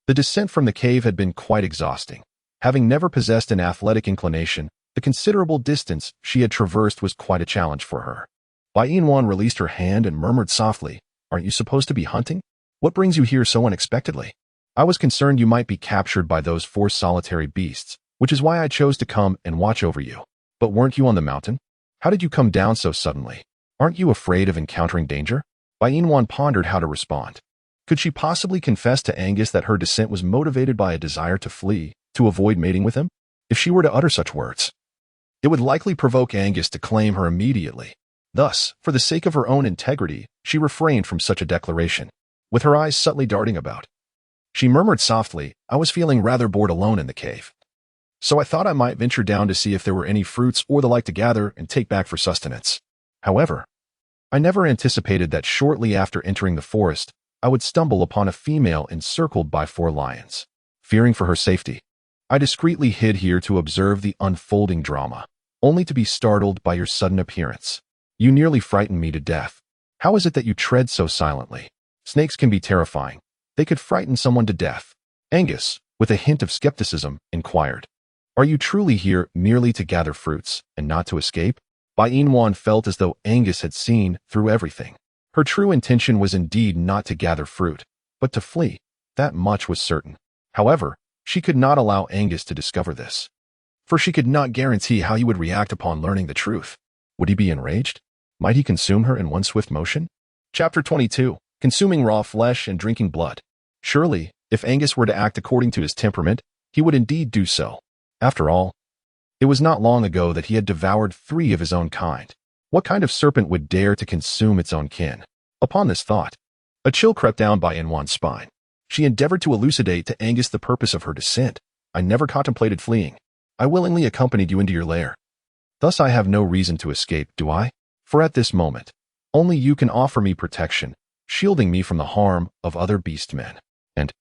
The descent from the cave had been quite exhausting. Having never possessed an athletic inclination, the considerable distance she had traversed was quite a challenge for her. Bai Inwan released her hand and murmured softly, "Aren't you supposed to be hunting? What brings you here so unexpectedly?" "I was concerned you might be captured by those four solitary beasts, which is why I chose to come and watch over you. But weren't you on the mountain? How did you come down so suddenly? Aren't you afraid of encountering danger?" Bai Inwan pondered how to respond. Could she possibly confess to Angus that her descent was motivated by a desire to flee, to avoid mating with him? If she were to utter such words, it would likely provoke Angus to claim her immediately. Thus, for the sake of her own integrity, she refrained from such a declaration. With her eyes subtly darting about, she murmured softly, "I was feeling rather bored alone in the cave, so I thought I might venture down to see if there were any fruits or the like to gather and take back for sustenance. However, I never anticipated that shortly after entering the forest, I would stumble upon a female encircled by four lions. Fearing for her safety, I discreetly hid here to observe the unfolding drama, only to be startled by your sudden appearance. You nearly frightened me to death. How is it that you tread so silently? Snakes can be terrifying. They could frighten someone to death." Angus, with a hint of skepticism, inquired, "Are you truly here merely to gather fruits and not to escape?" Bai Inwan felt as though Angus had seen through everything. Her true intention was indeed not to gather fruit, but to flee. That much was certain. However, she could not allow Angus to discover this, for she could not guarantee how he would react upon learning the truth. Would he be enraged? Might he consume her in one swift motion? Chapter 22. Consuming raw flesh and drinking blood. Surely, if Angus were to act according to his temperament, he would indeed do so. After all, it was not long ago that he had devoured 3 of his own kind. What kind of serpent would dare to consume its own kin? Upon this thought, a chill crept down Bai Inwan's spine. She endeavored to elucidate to Angus the purpose of her descent. "I never contemplated fleeing. I willingly accompanied you into your lair. Thus I have no reason to escape, do I? For at this moment, only you can offer me protection, shielding me from the harm of other beastmen. And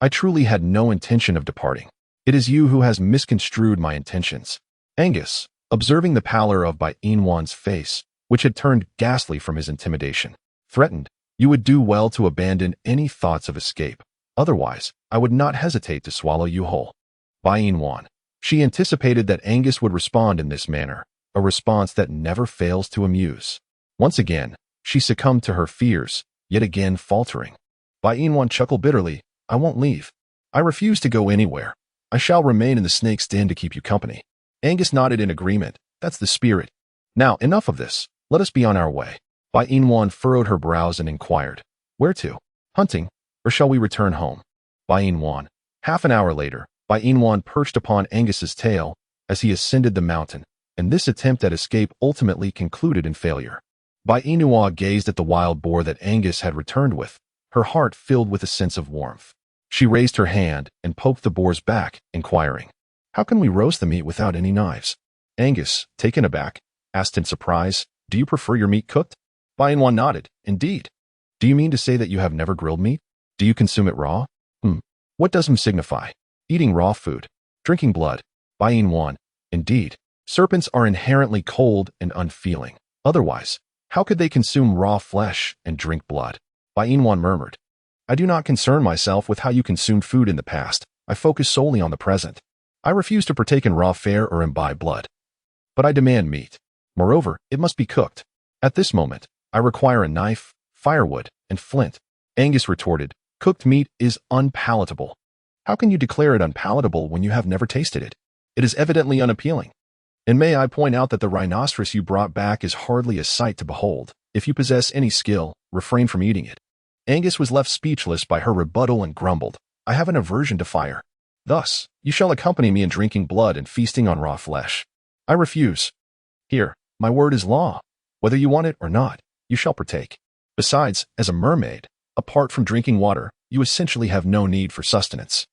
I truly had no intention of departing. It is you who has misconstrued my intentions. Angus, observing the pallor of Bai Inwan's face, which had turned ghastly from his intimidation, threatened, "You would do well to abandon any thoughts of escape. Otherwise, I would not hesitate to swallow you whole." Bai Inwan. She anticipated that Angus would respond in this manner, a response that never fails to amuse. Once again, she succumbed to her fears, yet again faltering. Bai Inwan chuckled bitterly, "I won't leave. I refuse to go anywhere. I shall remain in the snake's den to keep you company." Angus nodded in agreement. "That's the spirit. Now, enough of this. Let us be on our way." Bai Inwan furrowed her brows and inquired, "Where to? Hunting? Or shall we return home?" Bai Inwan. Half an hour later, Bai Inwan perched upon Angus's tail as he ascended the mountain, and this attempt at escape ultimately concluded in failure. Bai Inwan gazed at the wild boar that Angus had returned with, her heart filled with a sense of warmth. She raised her hand and poked the boar's back, inquiring, "How can we roast the meat without any knives?" Angus, taken aback, asked in surprise, "Do you prefer your meat cooked?" Bai Inwan nodded, "Indeed. Do you mean to say that you have never grilled meat? Do you consume it raw?" What does signify? Eating raw food. Drinking blood. Bai Inwan. Indeed. Serpents are inherently cold and unfeeling. Otherwise, how could they consume raw flesh and drink blood? Bai Inwan murmured, "I do not concern myself with how you consumed food in the past. I focus solely on the present. I refuse to partake in raw fare or imbibe blood. But I demand meat. Moreover, it must be cooked. At this moment, I require a knife, firewood, and flint." Angus retorted, "Cooked meat is unpalatable." "How can you declare it unpalatable when you have never tasted it? It is evidently unappealing. And may I point out that the rhinoceros you brought back is hardly a sight to behold. If you possess any skill, refrain from eating it." Angus was left speechless by her rebuttal and grumbled, "I have an aversion to fire. Thus, you shall accompany me in drinking blood and feasting on raw flesh. I refuse. Here, my word is law. Whether you want it or not, you shall partake. Besides, as a mermaid, apart from drinking water, you essentially have no need for sustenance.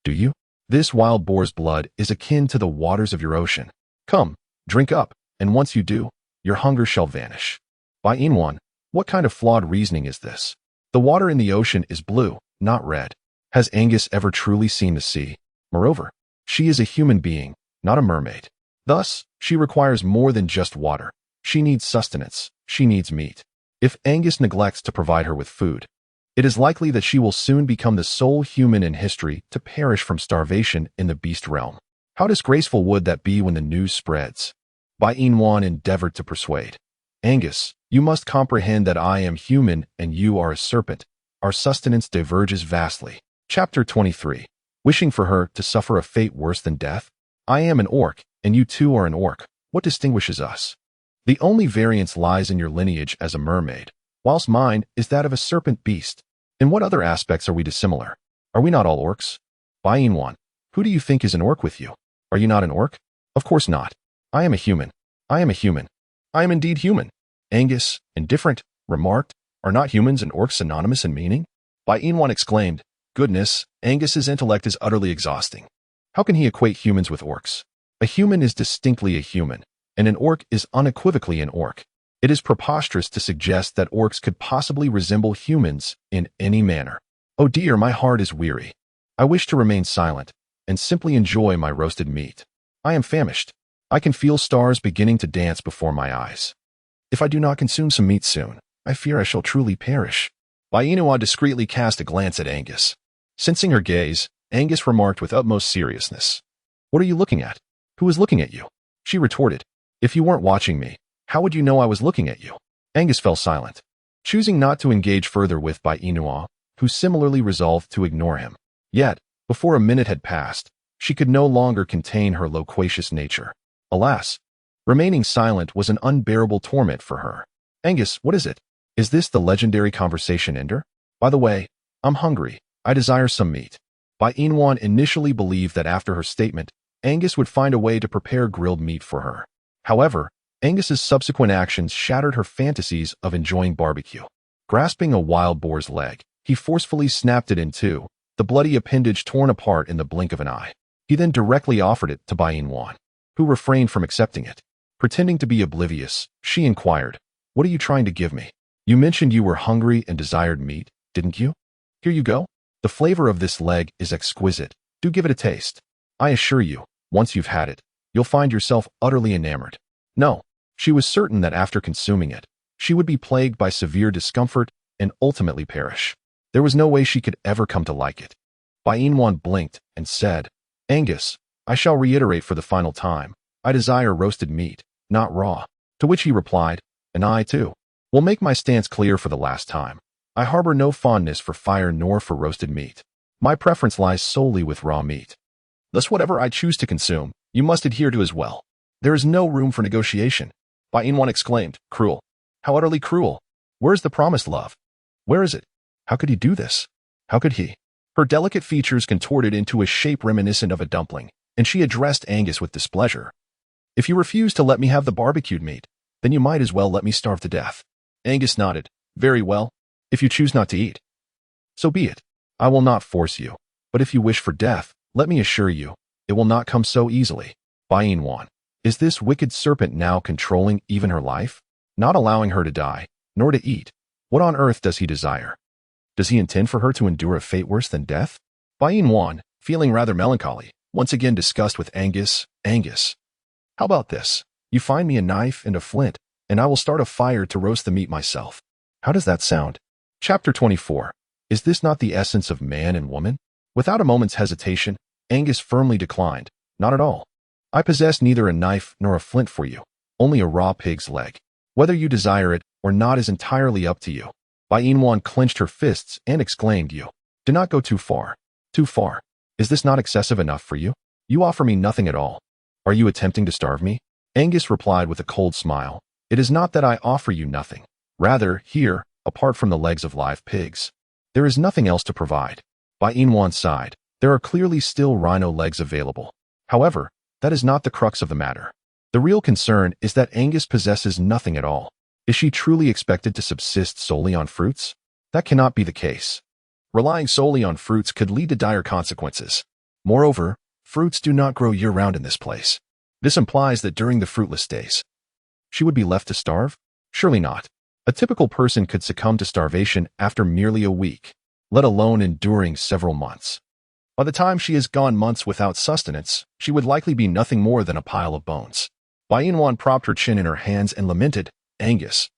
Do you? This wild boar's blood is akin to the waters of your ocean. Come, drink up, and once you do, your hunger shall vanish." Bai Inwan, what kind of flawed reasoning is this? The water in the ocean is blue, not red. Has Angus ever truly seen the sea? Moreover, she is a human being, not a mermaid. Thus, she requires more than just water. She needs sustenance. She needs meat. If Angus neglects to provide her with food, it is likely that she will soon become the sole human in history to perish from starvation in the beast realm. How disgraceful would that be when the news spreads? Bai Inwan endeavored to persuade. "Angus, you must comprehend that I am human and you are a serpent. Our sustenance diverges vastly." Chapter 23. Wishing for her to suffer a fate worse than death? "I am an orc, and you too are an orc. What distinguishes us? The only variance lies in your lineage as a mermaid, whilst mine is that of a serpent beast. In what other aspects are we dissimilar? Are we not all orcs?" Bai Inwan, who do you think is an orc with you? Are you not an orc? Of course not. I am a human. I am a human. I am indeed human. Angus, indifferent, remarked, "Are not humans and orcs synonymous in meaning?" Bai Inwan exclaimed, "Goodness, Angus's intellect is utterly exhausting. How can he equate humans with orcs? A human is distinctly a human, and an orc is unequivocally an orc. It is preposterous to suggest that orcs could possibly resemble humans in any manner. Oh dear, my heart is weary. I wish to remain silent and simply enjoy my roasted meat. I am famished. I can feel stars beginning to dance before my eyes. If I do not consume some meat soon, I fear I shall truly perish." Bai Inwan discreetly cast a glance at Angus. Sensing her gaze, Angus remarked with utmost seriousness, "What are you looking at? Who is looking at you?" She retorted, "If you weren't watching me, how would you know I was looking at you?" Angus fell silent, choosing not to engage further with Bai Inwan, who similarly resolved to ignore him. Yet, before a minute had passed, she could no longer contain her loquacious nature. Alas, remaining silent was an unbearable torment for her. "Angus, what is it? Is this the legendary conversation ender? By the way, I'm hungry. I desire some meat." Bai Inwan initially believed that after her statement, Angus would find a way to prepare grilled meat for her. However, Angus's subsequent actions shattered her fantasies of enjoying barbecue. Grasping a wild boar's leg, he forcefully snapped it in two, the bloody appendage torn apart in the blink of an eye. He then directly offered it to Bai Inwan, who refrained from accepting it. Pretending to be oblivious, she inquired, "What are you trying to give me?" You mentioned you were hungry and desired meat, didn't you? Here you go. The flavor of this leg is exquisite. Do give it a taste. I assure you, once you've had it, you'll find yourself utterly enamored. No, she was certain that after consuming it, she would be plagued by severe discomfort and ultimately perish. There was no way she could ever come to like it. Bainwan blinked and said, Angus, I shall reiterate for the final time, I desire roasted meat, not raw. To which he replied, and I too will make my stance clear for the last time. I harbor no fondness for fire nor for roasted meat. My preference lies solely with raw meat. Thus whatever I choose to consume, you must adhere to as well. There is no room for negotiation. Bainwan exclaimed, cruel. How utterly cruel. Where is the promised love? Where is it? How could he do this? How could he? Her delicate features contorted into a shape reminiscent of a dumpling, and she addressed Angus with displeasure. If you refuse to let me have the barbecued meat, then you might as well let me starve to death. Angus nodded. Very well. If you choose not to eat, so be it. I will not force you. But if you wish for death, let me assure you, it will not come so easily. Bainwan, is this wicked serpent now controlling even her life? Not allowing her to die, nor to eat? What on earth does he desire? Does he intend for her to endure a fate worse than death? Bainwan, feeling rather melancholy, once again discussed with Angus, how about this? You find me a knife and a flint, and I will start a fire to roast the meat myself. How does that sound? Chapter 24. Is this not the essence of man and woman? Without a moment's hesitation, Angus firmly declined. Not at all. I possess neither a knife nor a flint for you, only a raw pig's leg. Whether you desire it or not is entirely up to you. Bainwan clenched her fists and exclaimed, You do not go too far. Too far. Is this not excessive enough for you? You offer me nothing at all. Are you attempting to starve me? Angus replied with a cold smile. It is not that I offer you nothing. Rather, here, apart from the legs of live pigs, there is nothing else to provide. Bainwan sighed. There are clearly still rhino legs available. However, that is not the crux of the matter. The real concern is that Angus possesses nothing at all. Is she truly expected to subsist solely on fruits? That cannot be the case. Relying solely on fruits could lead to dire consequences. Moreover, fruits do not grow year-round in this place. This implies that during the fruitless days, she would be left to starve? Surely not. A typical person could succumb to starvation after merely a week, let alone enduring several months. By the time she has gone months without sustenance, she would likely be nothing more than a pile of bones. Bainwan propped her chin in her hands and lamented, Angus,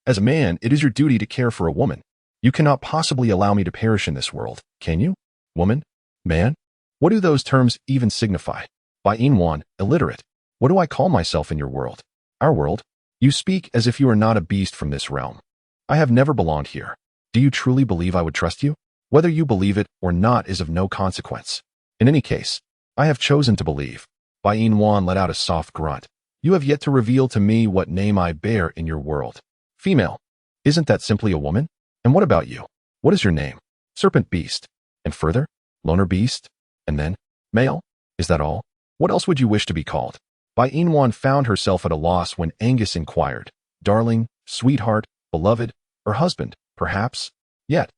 as a man, it is your duty to care for a woman. You cannot possibly allow me to perish in this world, can you? Woman? Man? What do those terms even signify? Bainwan, illiterate. What do I call myself in your world? Our world? You speak as if you are not a beast from this realm. I have never belonged here. Do you truly believe I would trust you? Whether you believe it or not is of no consequence. In any case, I have chosen to believe. Bainwan let out a soft grunt. You have yet to reveal to me what name I bear in your world. Female. Isn't that simply a woman? And what about you? What is your name? Serpent beast. And further? Loner beast? And then? Male? Is that all? What else would you wish to be called? Bainwan found herself at a loss when Angus inquired. Darling, sweetheart, beloved, or husband, perhaps? Yet,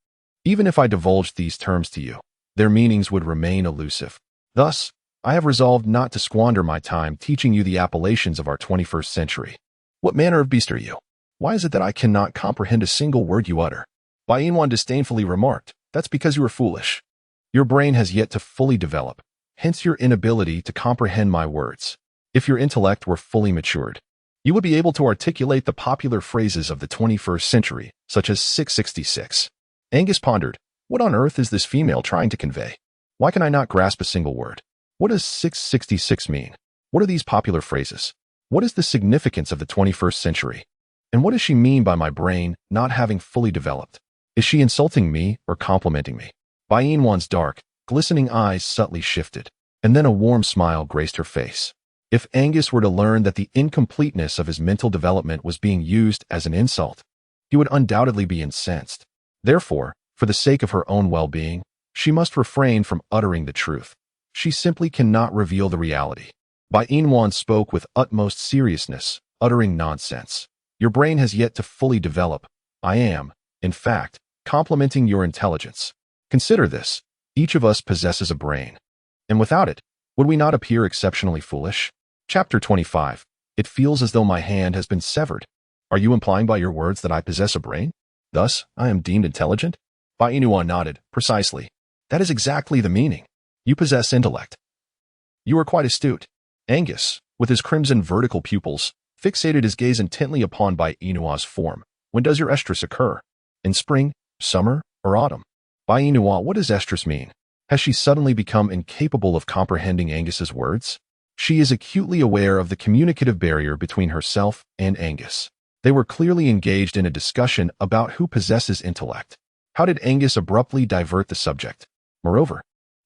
even if I divulged these terms to you, their meanings would remain elusive. Thus, I have resolved not to squander my time teaching you the appellations of our 21st century. What manner of beast are you? Why is it that I cannot comprehend a single word you utter? Bainwan disdainfully remarked, That's because you are foolish. Your brain has yet to fully develop, hence your inability to comprehend my words. If your intellect were fully matured, you would be able to articulate the popular phrases of the 21st century, such as 666. Angus pondered, What on earth is this female trying to convey? Why can I not grasp a single word? What does 666 mean? What are these popular phrases? What is the significance of the 21st century? And what does she mean by my brain not having fully developed? Is she insulting me or complimenting me? Bainwan's dark, glistening eyes subtly shifted, and then a warm smile graced her face. If Angus were to learn that the incompleteness of his mental development was being used as an insult, he would undoubtedly be incensed. Therefore, for the sake of her own well-being, she must refrain from uttering the truth. She simply cannot reveal the reality. Bainwan spoke with utmost seriousness, uttering nonsense. Your brain has yet to fully develop. I am, in fact, complimenting your intelligence. Consider this. Each of us possesses a brain. And without it, would we not appear exceptionally foolish? Chapter 25. It feels as though my hand has been severed. Are you implying by your words that I possess a brain? Thus, I am deemed intelligent? Bainua nodded. Precisely. That is exactly the meaning. You possess intellect. You are quite astute. Angus, with his crimson vertical pupils, fixated his gaze intently upon Bainua's form. When does your estrus occur? In spring, summer, or autumn? Bainua, what does estrus mean? Has she suddenly become incapable of comprehending Angus's words? She is acutely aware of the communicative barrier between herself and Angus. They were clearly engaged in a discussion about who possesses intellect. How did Angus abruptly divert the subject? Moreover,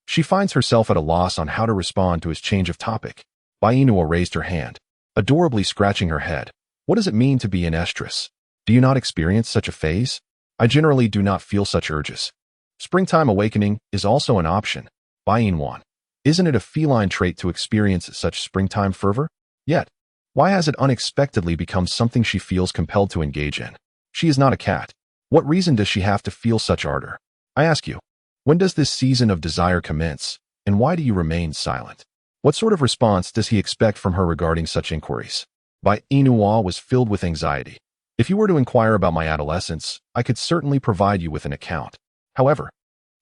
she finds herself at a loss on how to respond to his change of topic. Bainua raised her hand, adorably scratching her head. What does it mean to be an estrus? Do you not experience such a phase? I generally do not feel such urges. Springtime awakening is also an option. Bainwan. Isn't it a feline trait to experience such springtime fervor? Yet, why has it unexpectedly become something she feels compelled to engage in? She is not a cat. What reason does she have to feel such ardor? I ask you, when does this season of desire commence, and why do you remain silent? What sort of response does he expect from her regarding such inquiries? Bainua was filled with anxiety. If you were to inquire about my adolescence, I could certainly provide you with an account. However,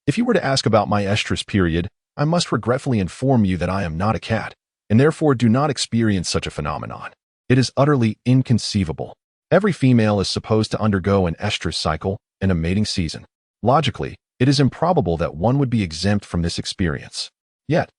if you were to ask about my estrus period, I must regretfully inform you that I am not a cat, and therefore do not experience such a phenomenon. It is utterly inconceivable. Every female is supposed to undergo an estrus cycle and a mating season. Logically, it is improbable that one would be exempt from this experience. Yet,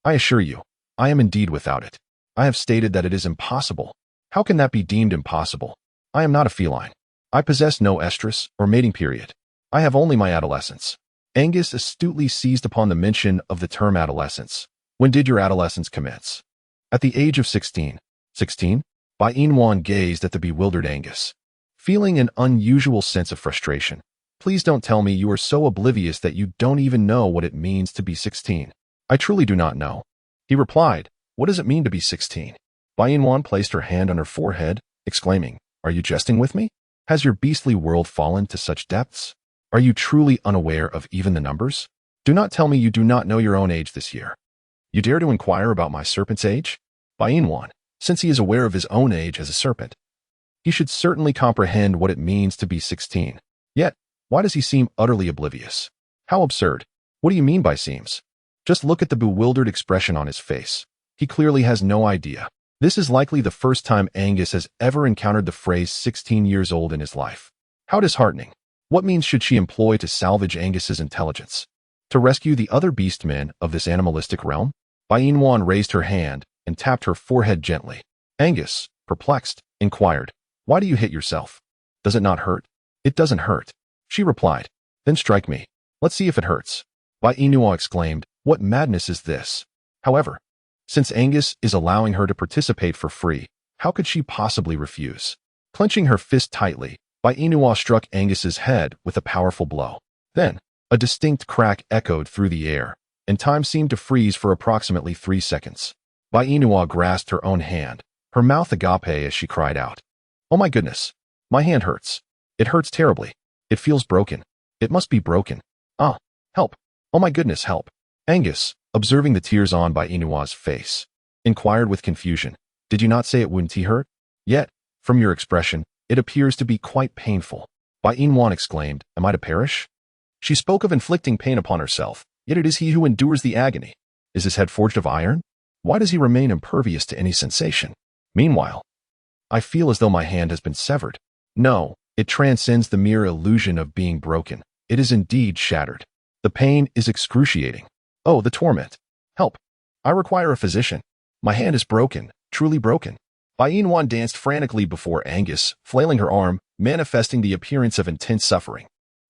I assure you, I am indeed without it. I have stated that it is impossible. How can that be deemed impossible? I am not a feline. I possess no estrus or mating period. I have only my adolescence. Angus astutely seized upon the mention of the term adolescence. When did your adolescence commence? At the age of 16. 16? Bainwan gazed at the bewildered Angus, feeling an unusual sense of frustration. Please don't tell me you are so oblivious that you don't even know what it means to be 16. I truly do not know. He replied, what does it mean to be 16? Bainwan placed her hand on her forehead, exclaiming, are you jesting with me? Has your beastly world fallen to such depths? Are you truly unaware of even the numbers? Do not tell me you do not know your own age this year. You dare to inquire about my serpent's age? Bainwan, since he is aware of his own age as a serpent, he should certainly comprehend what it means to be 16. Yet, why does he seem utterly oblivious? How absurd. What do you mean by seems? Just look at the bewildered expression on his face. He clearly has no idea. This is likely the first time Angus has ever encountered the phrase 16 years old in his life. How disheartening. What means should she employ to salvage Angus's intelligence? To rescue the other beastmen of this animalistic realm? Bainwan raised her hand and tapped her forehead gently. Angus, perplexed, inquired, why do you hit yourself? Does it not hurt? It doesn't hurt. She replied, then strike me. Let's see if it hurts. Bainua exclaimed, what madness is this? However, since Angus is allowing her to participate for free, how could she possibly refuse? Clenching her fist tightly, Bainua struck Angus's head with a powerful blow. Then, a distinct crack echoed through the air, and time seemed to freeze for approximately 3 seconds. Bainua grasped her own hand, her mouth agape as she cried out, oh my goodness, my hand hurts. It hurts terribly. It feels broken. It must be broken. Ah, help. Oh my goodness, help. Angus, observing the tears on Bainua's face, inquired with confusion, did you not say it wouldn't hurt? Yet, from your expression, it appears to be quite painful. Bainwan exclaimed, am I to perish? She spoke of inflicting pain upon herself, yet it is he who endures the agony. Is his head forged of iron? Why does he remain impervious to any sensation? Meanwhile, I feel as though my hand has been severed. No, it transcends the mere illusion of being broken. It is indeed shattered. The pain is excruciating. Oh, the torment. Help. I require a physician. My hand is broken, truly broken. Bainwan danced frantically before Angus, flailing her arm, manifesting the appearance of intense suffering.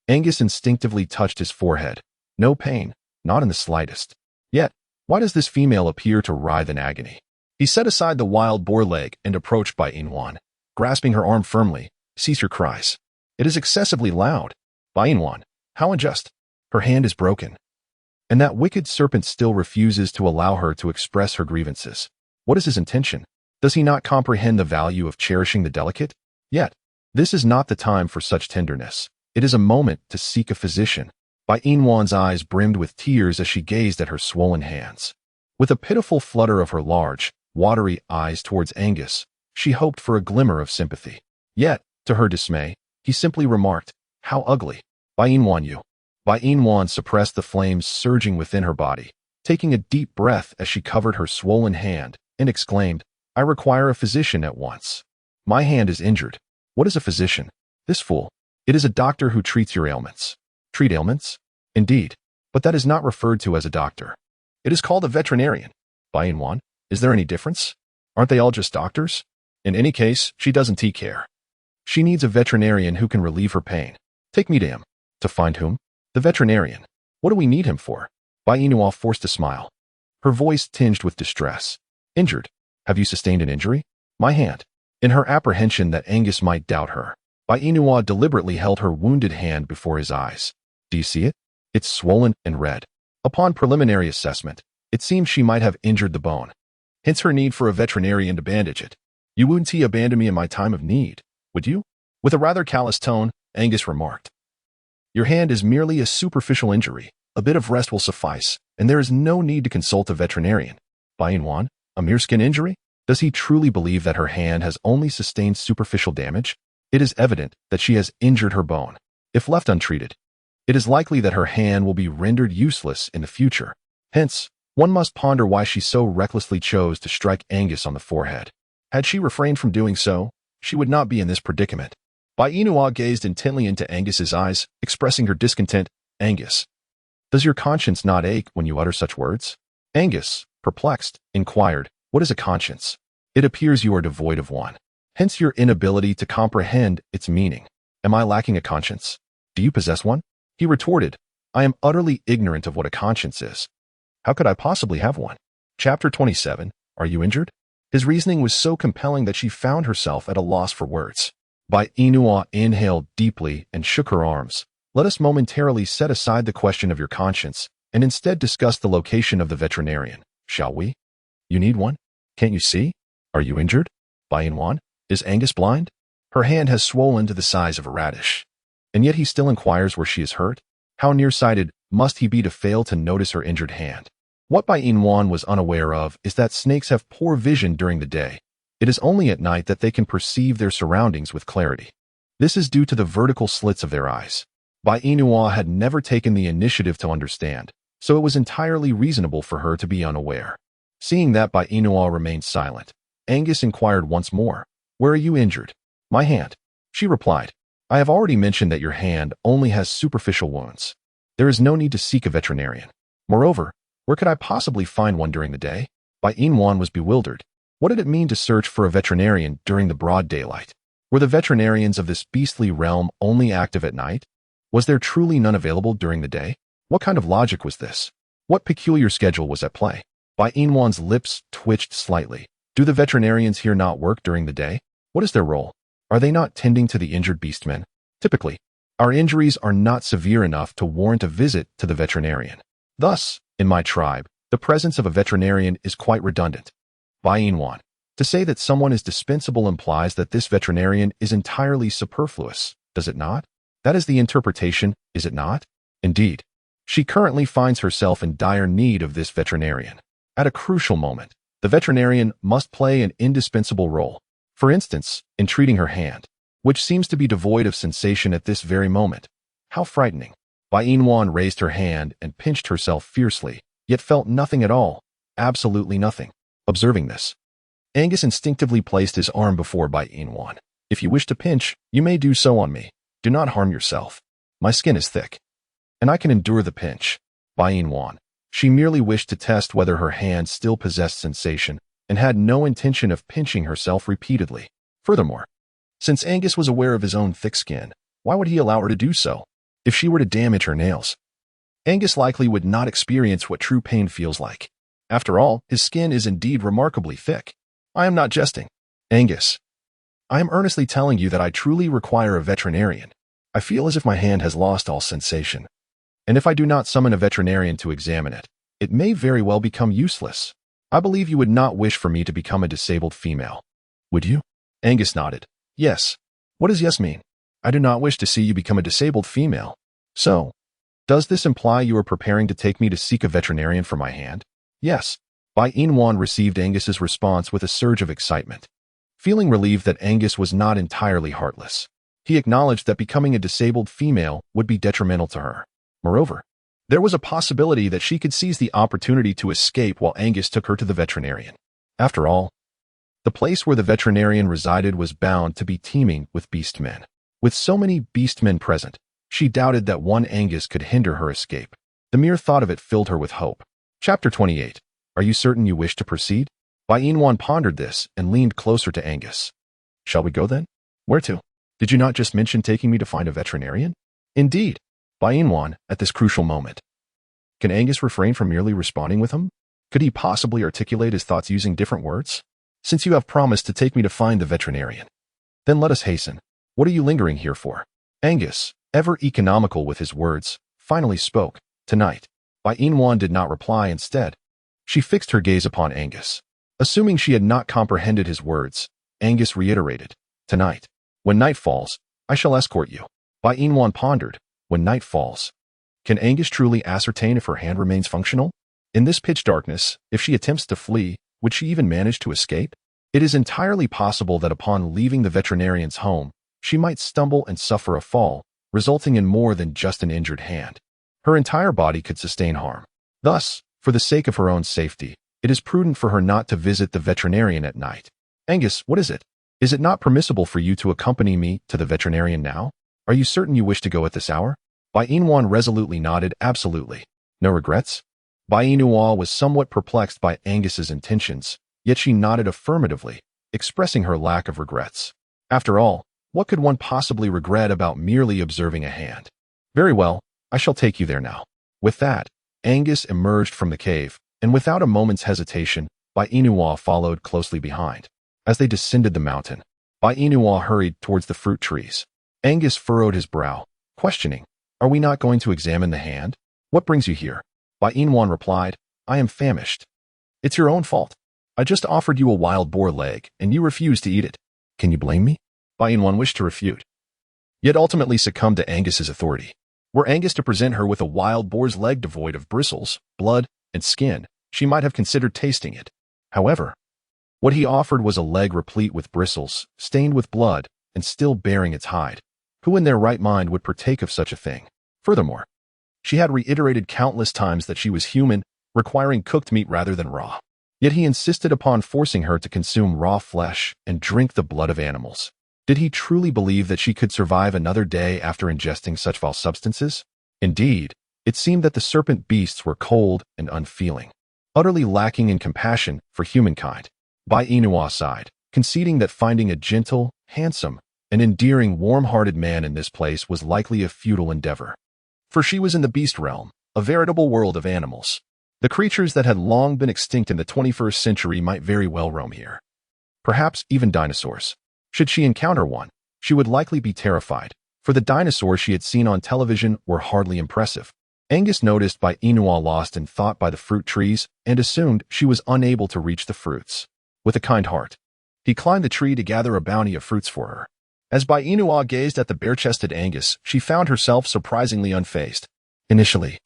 Angus instinctively touched his forehead. No pain, not in the slightest. Yet, why does this female appear to writhe in agony? He set aside the wild boar leg and approached Bainwan, grasping her arm firmly. Cease your cries. It is excessively loud. Bainwan, how unjust. Her hand is broken. And that wicked serpent still refuses to allow her to express her grievances. What is his intention? Does he not comprehend the value of cherishing the delicate? Yet, this is not the time for such tenderness. It is a moment to seek a physician. Bainwan's eyes brimmed with tears as she gazed at her swollen hands. With a pitiful flutter of her large, watery eyes towards Angus, she hoped for a glimmer of sympathy. Yet, To her dismay, he simply remarked, "How ugly." Bai Inwan you. Bai Inwan suppressed the flames surging within her body, taking a deep breath as she covered her swollen hand, and exclaimed, "I require a physician at once. My hand is injured." "What is a physician?" "This fool. It is a doctor who treats your ailments." "Treat ailments?" "Indeed. But that is not referred to as a doctor. It is called a veterinarian." "Bai Inwan, is there any difference? Aren't they all just doctors?" "In any case, she doesn't take care. She needs a veterinarian who can relieve her pain. Take me to him." "To find whom?" "The veterinarian." "What do we need him for?" Bai Inua forced a smile, her voice tinged with distress. "Injured. Have you sustained an injury?" "My hand." In her apprehension that Angus might doubt her, Bai Inua deliberately held her wounded hand before his eyes. "Do you see it? It's swollen and red. Upon preliminary assessment, it seems she might have injured the bone. Hence her need for a veterinarian to bandage it. You wouldn't abandon me in my time of need, would you?" With a rather callous tone, Angus remarked, "Your hand is merely a superficial injury. A bit of rest will suffice, and there is no need to consult a veterinarian." Bai Inwan, a mere skin injury? Does he truly believe that her hand has only sustained superficial damage? It is evident that she has injured her bone. If left untreated, it is likely that her hand will be rendered useless in the future. Hence, one must ponder why she so recklessly chose to strike Angus on the forehead. Had she refrained from doing so, she would not be in this predicament. Bai Inua gazed intently into Angus's eyes, expressing her discontent. "Angus, does your conscience not ache when you utter such words?" Angus, perplexed, inquired, "What is a conscience?" "It appears you are devoid of one. Hence your inability to comprehend its meaning." "Am I lacking a conscience? Do you possess one?" He retorted, "I am utterly ignorant of what a conscience is. How could I possibly have one?" Chapter 27. Are you injured? His reasoning was so compelling that she found herself at a loss for words. Bai Inua inhaled deeply and shook her arms. "Let us momentarily set aside the question of your conscience and instead discuss the location of the veterinarian, shall we? You need one? Can't you see? Are you injured?" Bai Inwan, is Angus blind? Her hand has swollen to the size of a radish. And yet he still inquires where she is hurt? How nearsighted must he be to fail to notice her injured hand? What Bai Inwan was unaware of is that snakes have poor vision during the day. It is only at night that they can perceive their surroundings with clarity. This is due to the vertical slits of their eyes. Bai Inua had never taken the initiative to understand, so it was entirely reasonable for her to be unaware. Seeing that Bai Inua remained silent, Angus inquired once more, "Where are you injured?" "My hand." She replied, "I have already mentioned that your hand only has superficial wounds. There is no need to seek a veterinarian. Moreover, where could I possibly find one during the day?" Bai Inwan was bewildered. What did it mean to search for a veterinarian during the broad daylight? Were the veterinarians of this beastly realm only active at night? Was there truly none available during the day? What kind of logic was this? What peculiar schedule was at play? Bai Inwan's lips twitched slightly. Do the veterinarians here not work during the day? What is their role? Are they not tending to the injured beastmen? Typically, our injuries are not severe enough to warrant a visit to the veterinarian. Thus, in my tribe, the presence of a veterinarian is quite redundant. Bai Inwan, to say that someone is dispensable implies that this veterinarian is entirely superfluous, does it not? That is the interpretation, is it not? Indeed, she currently finds herself in dire need of this veterinarian. At a crucial moment, the veterinarian must play an indispensable role. For instance, in treating her hand, which seems to be devoid of sensation at this very moment. How frightening. Bai Inwan raised her hand and pinched herself fiercely, yet felt nothing at all, absolutely nothing. Observing this, Angus instinctively placed his arm before Bai Inwan. "If you wish to pinch, you may do so on me. Do not harm yourself. My skin is thick, and I can endure the pinch." Bai Inwan, she merely wished to test whether her hand still possessed sensation and had no intention of pinching herself repeatedly. Furthermore, since Angus was aware of his own thick skin, why would he allow her to do so? If she were to damage her nails, Angus likely would not experience what true pain feels like. After all, his skin is indeed remarkably thick. I am not jesting. Angus, I am earnestly telling you that I truly require a veterinarian. I feel as if my hand has lost all sensation. And if I do not summon a veterinarian to examine it, it may very well become useless. I believe you would not wish for me to become a disabled female. Would you? Angus nodded. Yes. What does yes mean? I do not wish to see you become a disabled female. So, does this imply you are preparing to take me to seek a veterinarian for my hand? Yes. Bai Inwan received Angus's response with a surge of excitement. feeling relieved that Angus was not entirely heartless. He acknowledged that becoming a disabled female would be detrimental to her. Moreover, there was a possibility that she could seize the opportunity to escape while Angus took her to the veterinarian. After all, the place where the veterinarian resided was bound to be teeming with beastmen. With so many beastmen present, she doubted that one Angus could hinder her escape. The mere thought of it filled her with hope. Chapter 28. Are you certain you wish to proceed? Bai Inwan pondered this and leaned closer to Angus. Shall we go then? Where to? Did you not just mention taking me to find a veterinarian? Indeed. Bai Inwan, at this crucial moment. Can Angus refrain from merely responding with him? Could he possibly articulate his thoughts using different words? Since you have promised to take me to find the veterinarian, then let us hasten. What are you lingering here for? Angus, ever economical with his words, finally spoke. Tonight. Bai Inwan did not reply. Instead, she fixed her gaze upon Angus. Assuming she had not comprehended his words, Angus reiterated, Tonight. When night falls, I shall escort you. Bai Inwan pondered. When night falls. Can Angus truly ascertain if her hand remains functional? In this pitch darkness, if she attempts to flee, would she even manage to escape? It is entirely possible that upon leaving the veterinarian's home, she might stumble and suffer a fall, resulting in more than just an injured hand. Her entire body could sustain harm. Thus, for the sake of her own safety, it is prudent for her not to visit the veterinarian at night. Angus, what is it? Is it not permissible for you to accompany me to the veterinarian now? Are you certain you wish to go at this hour? Bai Inwan resolutely nodded. Absolutely. No regrets? Bai Inwan was somewhat perplexed by Angus's intentions, yet she nodded affirmatively, expressing her lack of regrets. After all, what could one possibly regret about merely observing a hand? Very well, I shall take you there now. With that, Angus emerged from the cave, and without a moment's hesitation, Bai Inwan followed closely behind. As they descended the mountain, Bai Inwan hurried towards the fruit trees. Angus furrowed his brow, questioning, Are we not going to examine the hand? What brings you here? Bai Inwan replied, I am famished. It's your own fault. I just offered you a wild boar leg, and you refused to eat it. Can you blame me? Bai Inwan wished to refute, yet ultimately succumbed to Angus's authority. Were Angus to present her with a wild boar's leg devoid of bristles, blood, and skin, she might have considered tasting it. However, what he offered was a leg replete with bristles, stained with blood, and still bearing its hide. Who in their right mind would partake of such a thing? Furthermore, she had reiterated countless times that she was human, requiring cooked meat rather than raw. Yet he insisted upon forcing her to consume raw flesh and drink the blood of animals. Did he truly believe that she could survive another day after ingesting such foul substances? Indeed, it seemed that the serpent beasts were cold and unfeeling, utterly lacking in compassion for humankind. Bai Inwan sighed, conceding that finding a gentle, handsome, and endearing, warm-hearted man in this place was likely a futile endeavor. For she was in the beast realm, a veritable world of animals. The creatures that had long been extinct in the 21st century might very well roam here. Perhaps even dinosaurs. Should she encounter one, she would likely be terrified, for the dinosaurs she had seen on television were hardly impressive. Angus noticed Bai Inwan lost in thought by the fruit trees and assumed she was unable to reach the fruits. With a kind heart, he climbed the tree to gather a bounty of fruits for her. As Bai Inwan gazed at the bare-chested Angus, she found herself surprisingly unfazed. Initially,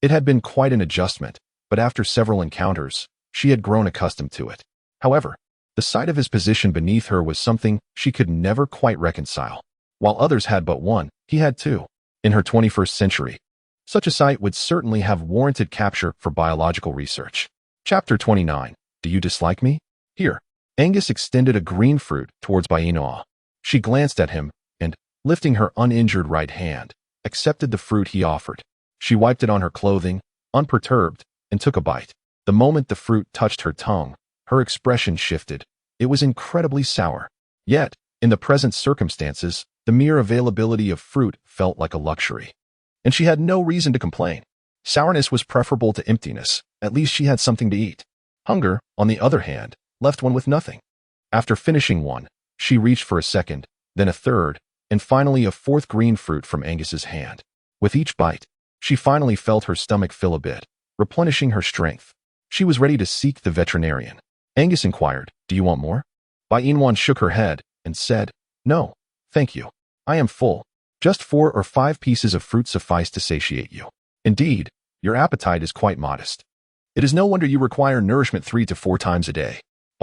it had been quite an adjustment, but after several encounters, she had grown accustomed to it. However, the sight of his position beneath her was something she could never quite reconcile. While others had but one, he had two. In her 21st century, such a sight would certainly have warranted capture for biological research. Chapter 29. Do you dislike me? Here. Angus extended a green fruit towards Bai Inwan. She glanced at him and, lifting her uninjured right hand, accepted the fruit he offered. She wiped it on her clothing, unperturbed, and took a bite. The moment the fruit touched her tongue, her expression shifted. It was incredibly sour. Yet, in the present circumstances, the mere availability of fruit felt like a luxury. And she had no reason to complain. Sourness was preferable to emptiness. At least she had something to eat. Hunger, on the other hand, left one with nothing. After finishing one, she reached for a second, then a third, and finally a fourth green fruit from Angus's hand. With each bite, she finally felt her stomach fill a bit, replenishing her strength. She was ready to seek the veterinarian. Angus inquired, Do you want more? Bai Inwan shook her head and said, No, thank you. I am full. Just 4 or 5 pieces of fruit suffice to satiate you. Indeed, your appetite is quite modest. It is no wonder you require nourishment 3 to 4 times a day.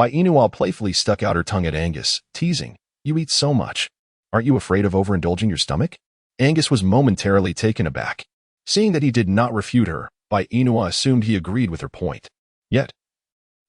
Inua playfully stuck out her tongue at Angus, teasing, "You eat so much. Aren't you afraid of overindulging your stomach?" Angus was momentarily taken aback. Seeing that he did not refute her, Inua assumed he agreed with her point. Yet,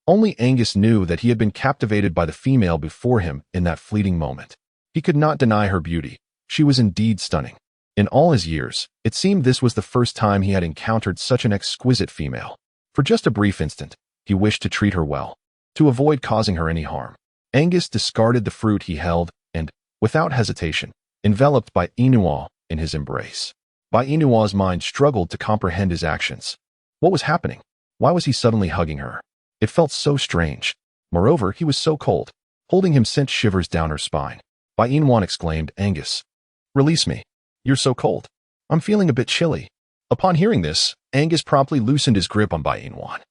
only Angus knew that he had been captivated by the female before him in that fleeting moment. He could not deny her beauty. She was indeed stunning. In all his years, it seemed this was the first time he had encountered such an exquisite female. For just a brief instant, he wished to treat her well, to avoid causing her any harm. Angus discarded the fruit he held and, without hesitation, enveloped Inua in his embrace. Inua's mind struggled to comprehend his actions. What was happening? Why was he suddenly hugging her? It felt so strange. Moreover, he was so cold. Holding him sent shivers down her spine. Inua exclaimed, "Angus, release me. You're so cold. I'm feeling a bit chilly." Upon hearing this, Angus promptly loosened his grip on Inua.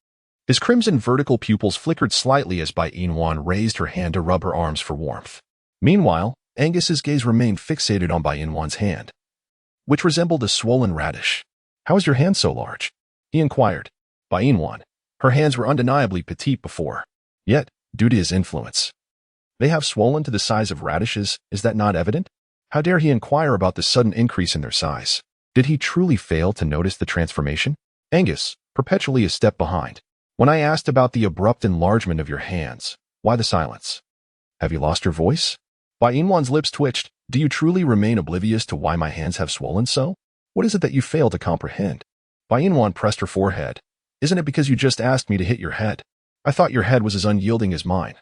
His crimson vertical pupils flickered slightly as Inua raised her hand to rub her arms for warmth. Meanwhile, Angus's gaze remained fixated on Inua's hand, which resembled a swollen radish. "How is your hand so large?" he inquired. Inua. Her hands were undeniably petite before. Yet, due to his influence, they have swollen to the size of radishes. Is that not evident? How dare he inquire about the sudden increase in their size? Did he truly fail to notice the transformation? Angus, perpetually a step behind. When I asked about the abrupt enlargement of your hands, why the silence? Have you lost your voice? Inua's lips twitched. Do you truly remain oblivious to why my hands have swollen so? What is it that you fail to comprehend? Inua pressed her forehead. Isn't it because you just asked me to hit your head? I thought your head was as unyielding as mine.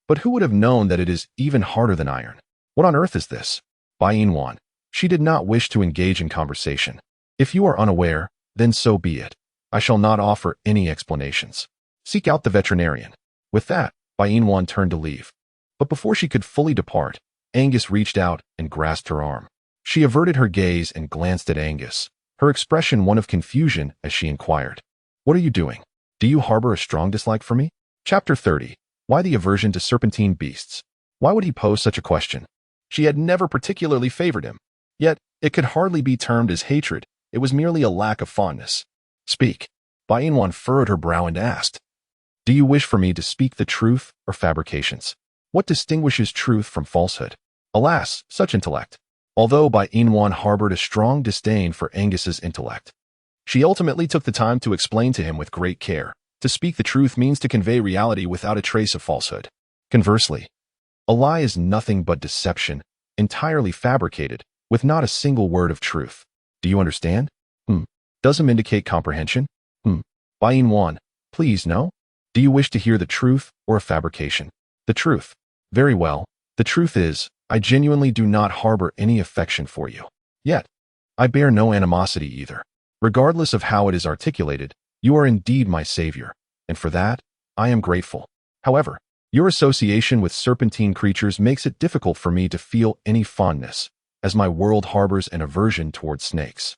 But who would have known that it is even harder than iron? What on earth is this? Inua. She did not wish to engage in conversation. If you are unaware, then so be it. I shall not offer any explanations. Seek out the veterinarian. With that, Inua turned to leave. But before she could fully depart, Angus reached out and grasped her arm. She averted her gaze and glanced at Angus, her expression one of confusion as she inquired, "What are you doing? Do you harbor a strong dislike for me?" Chapter 30. Why the aversion to serpentine beasts? Why would he pose such a question? She had never particularly favored him. Yet, it could hardly be termed as hatred. It was merely a lack of fondness. "Speak." Inua furrowed her brow and asked, "Do you wish for me to speak the truth or fabrications? What distinguishes truth from falsehood?" Alas, such intellect. Although Inua harbored a strong disdain for Angus's intellect, she ultimately took the time to explain to him with great care. To speak the truth means to convey reality without a trace of falsehood. Conversely, a lie is nothing but deception, entirely fabricated, with not a single word of truth. Do you understand? Does indicate comprehension? Inua, please no? Do you wish to hear the truth or a fabrication? The truth. Very well. The truth is, I genuinely do not harbor any affection for you. Yet, I bear no animosity either. Regardless of how it is articulated, you are indeed my savior, and for that, I am grateful. However, your association with serpentine creatures makes it difficult for me to feel any fondness, as my world harbors an aversion towards snakes.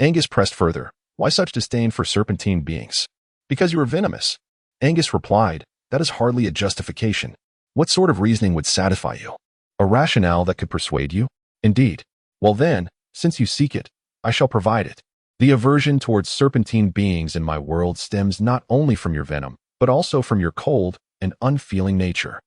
Angus pressed further. Why such disdain for serpentine beings? Because you are venomous. Angus replied, that is hardly a justification. What sort of reasoning would satisfy you? A rationale that could persuade you? Indeed. Well then, since you seek it, I shall provide it. The aversion towards serpentine beings in my world stems not only from your venom, but also from your cold and unfeeling nature.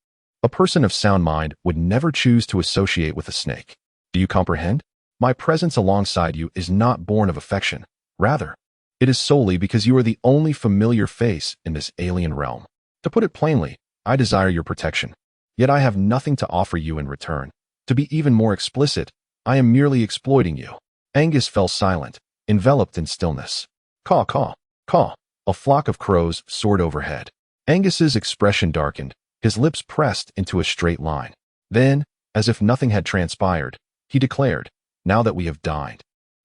A person of sound mind would never choose to associate with a snake. Do you comprehend? My presence alongside you is not born of affection. Rather, it is solely because you are the only familiar face in this alien realm. To put it plainly, I desire your protection. Yet I have nothing to offer you in return. To be even more explicit, I am merely exploiting you. Angus fell silent, enveloped in stillness. Caw, caw, caw. A flock of crows soared overhead. Angus's expression darkened, his lips pressed into a straight line. Then, as if nothing had transpired, he declared, now that we have dined,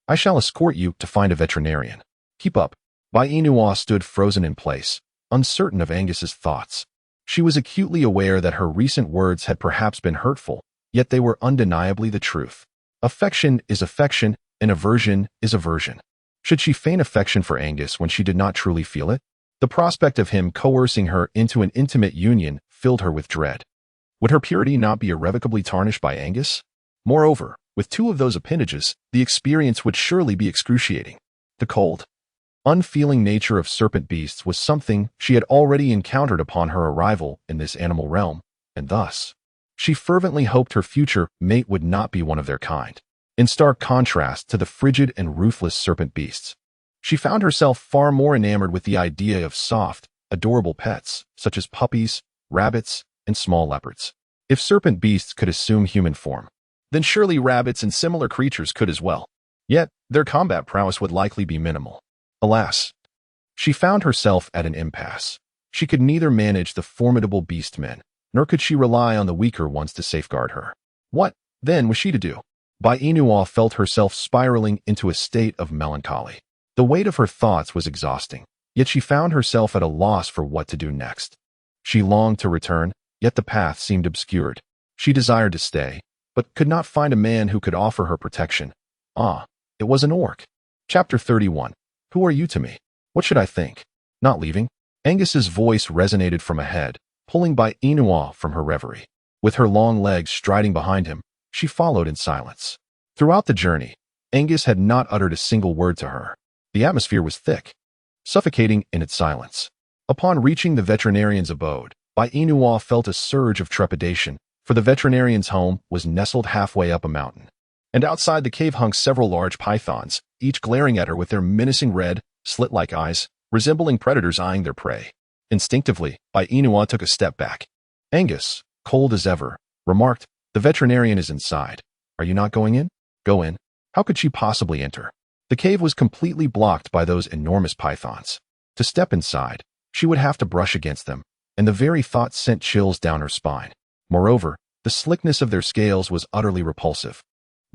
I shall escort you to find a veterinarian. Keep up. Inua stood frozen in place, uncertain of Angus's thoughts. She was acutely aware that her recent words had perhaps been hurtful, yet they were undeniably the truth. Affection is affection, and aversion is aversion. Should she feign affection for Angus when she did not truly feel it? The prospect of him coercing her into an intimate union filled her with dread. Would her purity not be irrevocably tarnished by Angus? Moreover, with two of those appendages, the experience would surely be excruciating. The cold, unfeeling nature of serpent beasts was something she had already encountered upon her arrival in this animal realm, and thus, she fervently hoped her future mate would not be one of their kind. In stark contrast to the frigid and ruthless serpent beasts, she found herself far more enamored with the idea of soft, adorable pets, such as puppies, rabbits, and small leopards. If serpent beasts could assume human form, then surely rabbits and similar creatures could as well. Yet, their combat prowess would likely be minimal. Alas, she found herself at an impasse. She could neither manage the formidable beastmen, nor could she rely on the weaker ones to safeguard her. What, then, was she to do? Bainua felt herself spiraling into a state of melancholy. The weight of her thoughts was exhausting, yet she found herself at a loss for what to do next. She longed to return, yet the path seemed obscured. She desired to stay, but could not find a man who could offer her protection. Ah, it was an orc. Chapter 31. Who are you to me? What should I think? Not leaving? Angus's voice resonated from ahead, pulling Bainua from her reverie. With her long legs striding behind him, she followed in silence. Throughout the journey, Angus had not uttered a single word to her. The atmosphere was thick, suffocating in its silence. Upon reaching the veterinarian's abode, Bainua felt a surge of trepidation, for the veterinarian's home was nestled halfway up a mountain. And outside the cave hung several large pythons, each glaring at her with their menacing red, slit-like eyes, resembling predators eyeing their prey. Instinctively, Bainua took a step back. Angus, cold as ever, remarked, "The veterinarian is inside. Are you not going in?" "Go in." How could she possibly enter? The cave was completely blocked by those enormous pythons. To step inside, she would have to brush against them, and the very thought sent chills down her spine. Moreover, the slickness of their scales was utterly repulsive.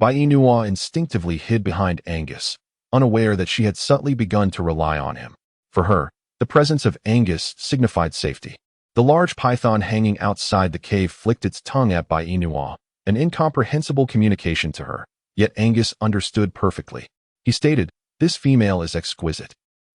Bainua instinctively hid behind Angus, unaware that she had subtly begun to rely on him. For her, the presence of Angus signified safety. The large python hanging outside the cave flicked its tongue at Bainua, an incomprehensible communication to her, yet Angus understood perfectly. He stated, "This female is exquisite.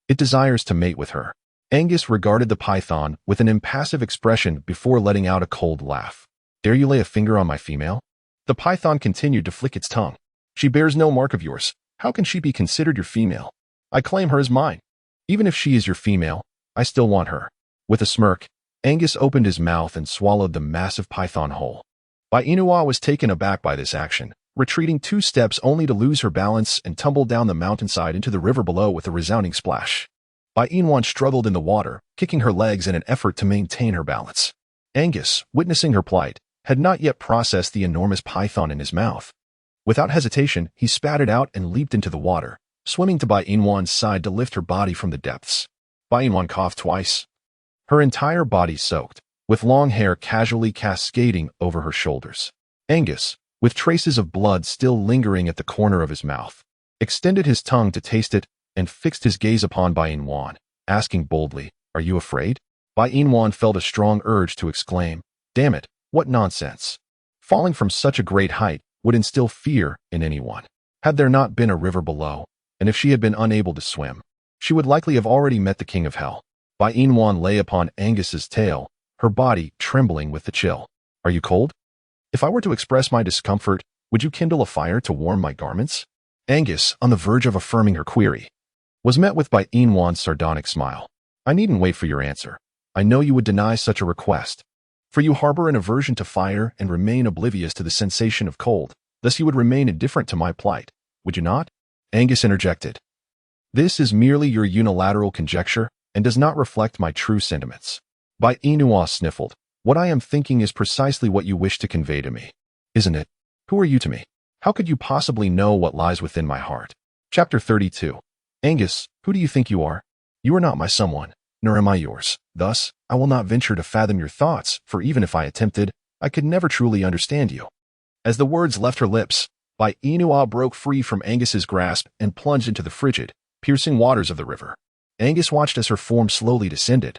It desires to mate with her." Angus regarded the python with an impassive expression before letting out a cold laugh. "Dare you lay a finger on my female?" The python continued to flick its tongue. "She bears no mark of yours. How can she be considered your female? I claim her as mine. Even if she is your female, I still want her." With a smirk, Angus opened his mouth and swallowed the massive python whole. Bainua was taken aback by this action, retreating 2 steps only to lose her balance and tumble down the mountainside into the river below with a resounding splash. Bainua struggled in the water, kicking her legs in an effort to maintain her balance. Angus, witnessing her plight, had not yet processed the enormous python in his mouth. Without hesitation, he spat it out and leaped into the water, swimming to Bainua's side to lift her body from the depths. Bainua coughed twice. Her entire body soaked, with long hair casually cascading over her shoulders. Angus, with traces of blood still lingering at the corner of his mouth, extended his tongue to taste it and fixed his gaze upon Bainua, asking boldly, "Are you afraid?" Bainua felt a strong urge to exclaim, "Damn it, what nonsense!" Falling from such a great height would instill fear in anyone. Had there not been a river below, and if she had been unable to swim, she would likely have already met the king of hell. Bainua lay upon Angus's tail, her body trembling with the chill. "Are you cold? If I were to express my discomfort, would you kindle a fire to warm my garments?" Angus, on the verge of affirming her query, was met with Bainua's sardonic smile. "I needn't wait for your answer. I know you would deny such a request, for you harbor an aversion to fire and remain oblivious to the sensation of cold. Thus you would remain indifferent to my plight, would you not?" Angus interjected. "This is merely your unilateral conjecture and does not reflect my true sentiments." Bainua sniffled. "What I am thinking is precisely what you wish to convey to me, isn't it? Who are you to me? How could you possibly know what lies within my heart?" Chapter 32. Angus, who do you think you are? You are not my someone, nor am I yours. Thus, I will not venture to fathom your thoughts, for even if I attempted, I could never truly understand you. As the words left her lips, Bainua broke free from Angus's grasp and plunged into the frigid, piercing waters of the river. Angus watched as her form slowly descended,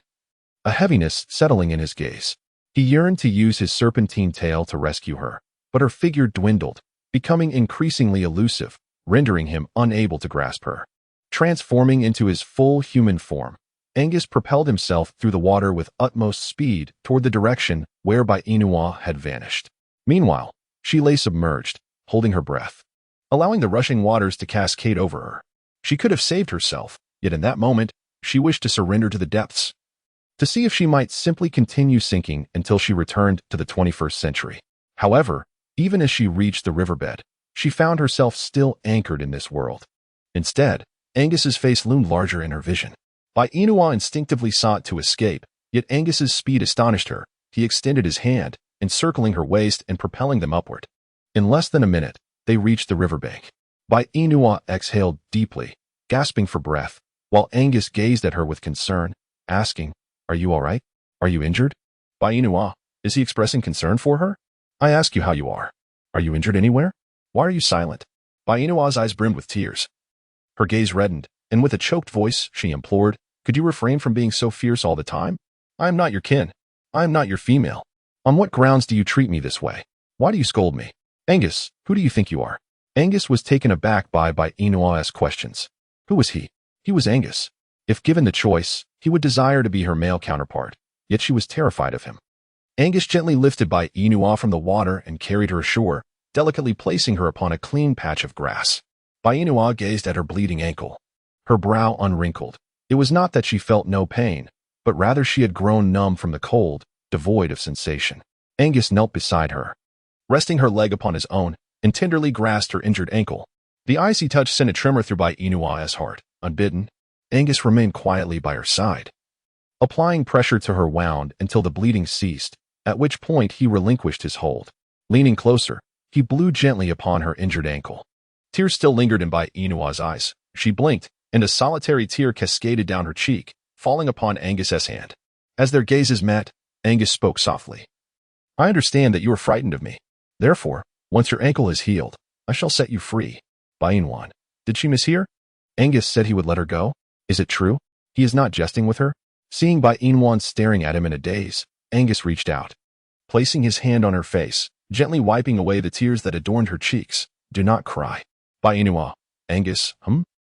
a heaviness settling in his gaze. He yearned to use his serpentine tail to rescue her, but her figure dwindled, becoming increasingly elusive, rendering him unable to grasp her. Transforming into his full human form, Angus propelled himself through the water with utmost speed toward the direction where Bainua had vanished. Meanwhile, she lay submerged, holding her breath, allowing the rushing waters to cascade over her. She could have saved herself, Yet in that moment, she wished to surrender to the depths, to see if she might simply continue sinking until she returned to the 21st century. However, even as she reached the riverbed, she found herself still anchored in this world. Instead, Angus's face loomed larger in her vision. Inua instinctively sought to escape, yet Angus's speed astonished her. He extended his hand, encircling her waist and propelling them upward. In less than a minute, they reached the riverbank. Inua exhaled deeply, gasping for breath, while Angus gazed at her with concern, asking, "Are you all right? Are you injured?" Inua, is he expressing concern for her? "I ask you how you are. Are you injured anywhere? Why are you silent?" Inua's eyes brimmed with tears. Her gaze reddened, and with a choked voice, she implored, "Could you refrain from being so fierce all the time? I am not your kin. I am not your female. On what grounds do you treat me this way? Why do you scold me? Angus, who do you think you are?" Angus was taken aback by Inua's questions. Who was he? He was Angus. If given the choice, he would desire to be her male counterpart, yet she was terrified of him. Angus gently lifted Inua from the water and carried her ashore, delicately placing her upon a clean patch of grass. Inua gazed at her bleeding ankle, her brow unwrinkled. It was not that she felt no pain, but rather she had grown numb from the cold, devoid of sensation. Angus knelt beside her, resting her leg upon his own, and tenderly grasped her injured ankle. The icy touch sent a tremor through Inua's heart. Unbidden, Angus remained quietly by her side, applying pressure to her wound until the bleeding ceased, at which point he relinquished his hold. Leaning closer, he blew gently upon her injured ankle. Tears still lingered in Inua's eyes. She blinked, and a solitary tear cascaded down her cheek, falling upon Angus's hand. As their gazes met, Angus spoke softly. "I understand that you are frightened of me. Therefore, once your ankle is healed, I shall set you free." Inua, did she mishear? Angus said he would let her go. Is it true? He is not jesting with her? Seeing Inua staring at him in a daze, Angus reached out, placing his hand on her face, gently wiping away the tears that adorned her cheeks. "Do not cry." Inua, Angus,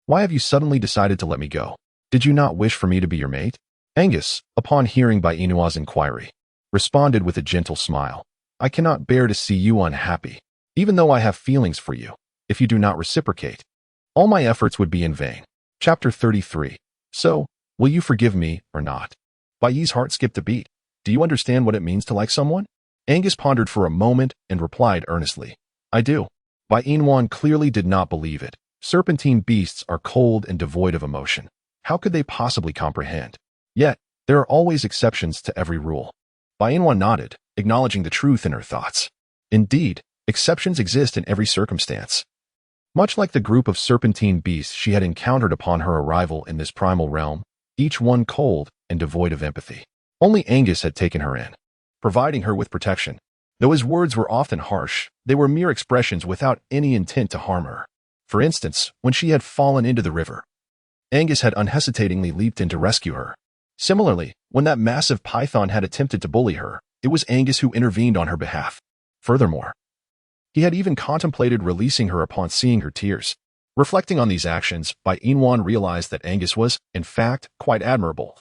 why have you suddenly decided to let me go? Did you not wish for me to be your mate? Angus, upon hearing Inua's inquiry, responded with a gentle smile. "I cannot bear to see you unhappy, even though I have feelings for you. If you do not reciprocate, all my efforts would be in vain." Chapter 33. So, will you forgive me or not? Bai's heart skipped a beat. Do you understand what it means to like someone? Angus pondered for a moment and replied earnestly, "I do." Inua clearly did not believe it. Serpentine beasts are cold and devoid of emotion. How could they possibly comprehend? Yet, there are always exceptions to every rule. Inua nodded, acknowledging the truth in her thoughts. Indeed, exceptions exist in every circumstance. Much like the group of serpentine beasts she had encountered upon her arrival in this primal realm, each one cold and devoid of empathy. Only Angus had taken her in, providing her with protection. Though his words were often harsh, they were mere expressions without any intent to harm her. For instance, when she had fallen into the river, Angus had unhesitatingly leaped in to rescue her. Similarly, when that massive python had attempted to bully her, it was Angus who intervened on her behalf. Furthermore, he had even contemplated releasing her upon seeing her tears. Reflecting on these actions, Inua realized that Angus was, in fact, quite admirable.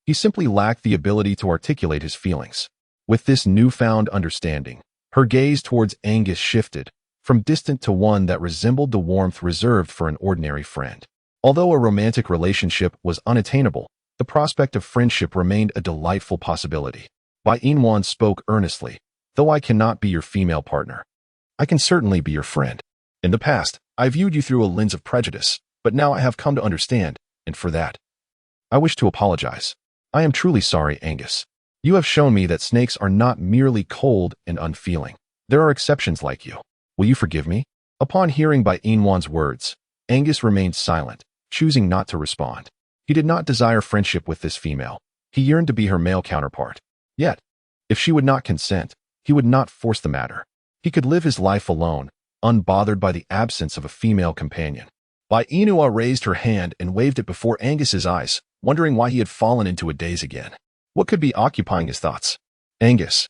He simply lacked the ability to articulate his feelings. With this newfound understanding, her gaze towards Angus shifted, from distant to one that resembled the warmth reserved for an ordinary friend. Although a romantic relationship was unattainable, the prospect of friendship remained a delightful possibility. Inua spoke earnestly, "Though I cannot be your female partner, I can certainly be your friend. In the past, I viewed you through a lens of prejudice, but now I have come to understand, and for that, I wish to apologize. I am truly sorry, Angus. You have shown me that snakes are not merely cold and unfeeling. There are exceptions like you. Will you forgive me?" Upon hearing Inua's words, Angus remained silent, choosing not to respond. He did not desire friendship with this female. He yearned to be her male counterpart. Yet, if she would not consent, he would not force the matter. He could live his life alone, unbothered by the absence of a female companion. Inua raised her hand and waved it before Angus's eyes, wondering why he had fallen into a daze again. What could be occupying his thoughts? "Angus,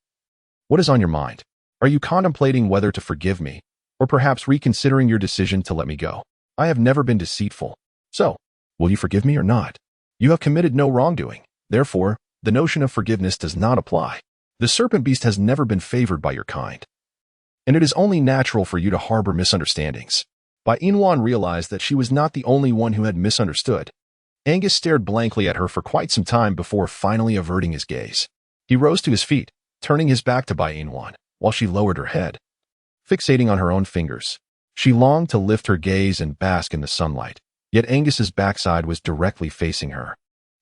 what is on your mind? Are you contemplating whether to forgive me, or perhaps reconsidering your decision to let me go? I have never been deceitful. So, will you forgive me or not? You have committed no wrongdoing. Therefore, the notion of forgiveness does not apply. The serpent beast has never been favored by your kind, and it is only natural for you to harbor misunderstandings." Inua realized that she was not the only one who had misunderstood. Angus stared blankly at her for quite some time before finally averting his gaze. He rose to his feet, turning his back to Bai Yin-wan, while she lowered her head, fixating on her own fingers. She longed to lift her gaze and bask in the sunlight, yet Angus's backside was directly facing her,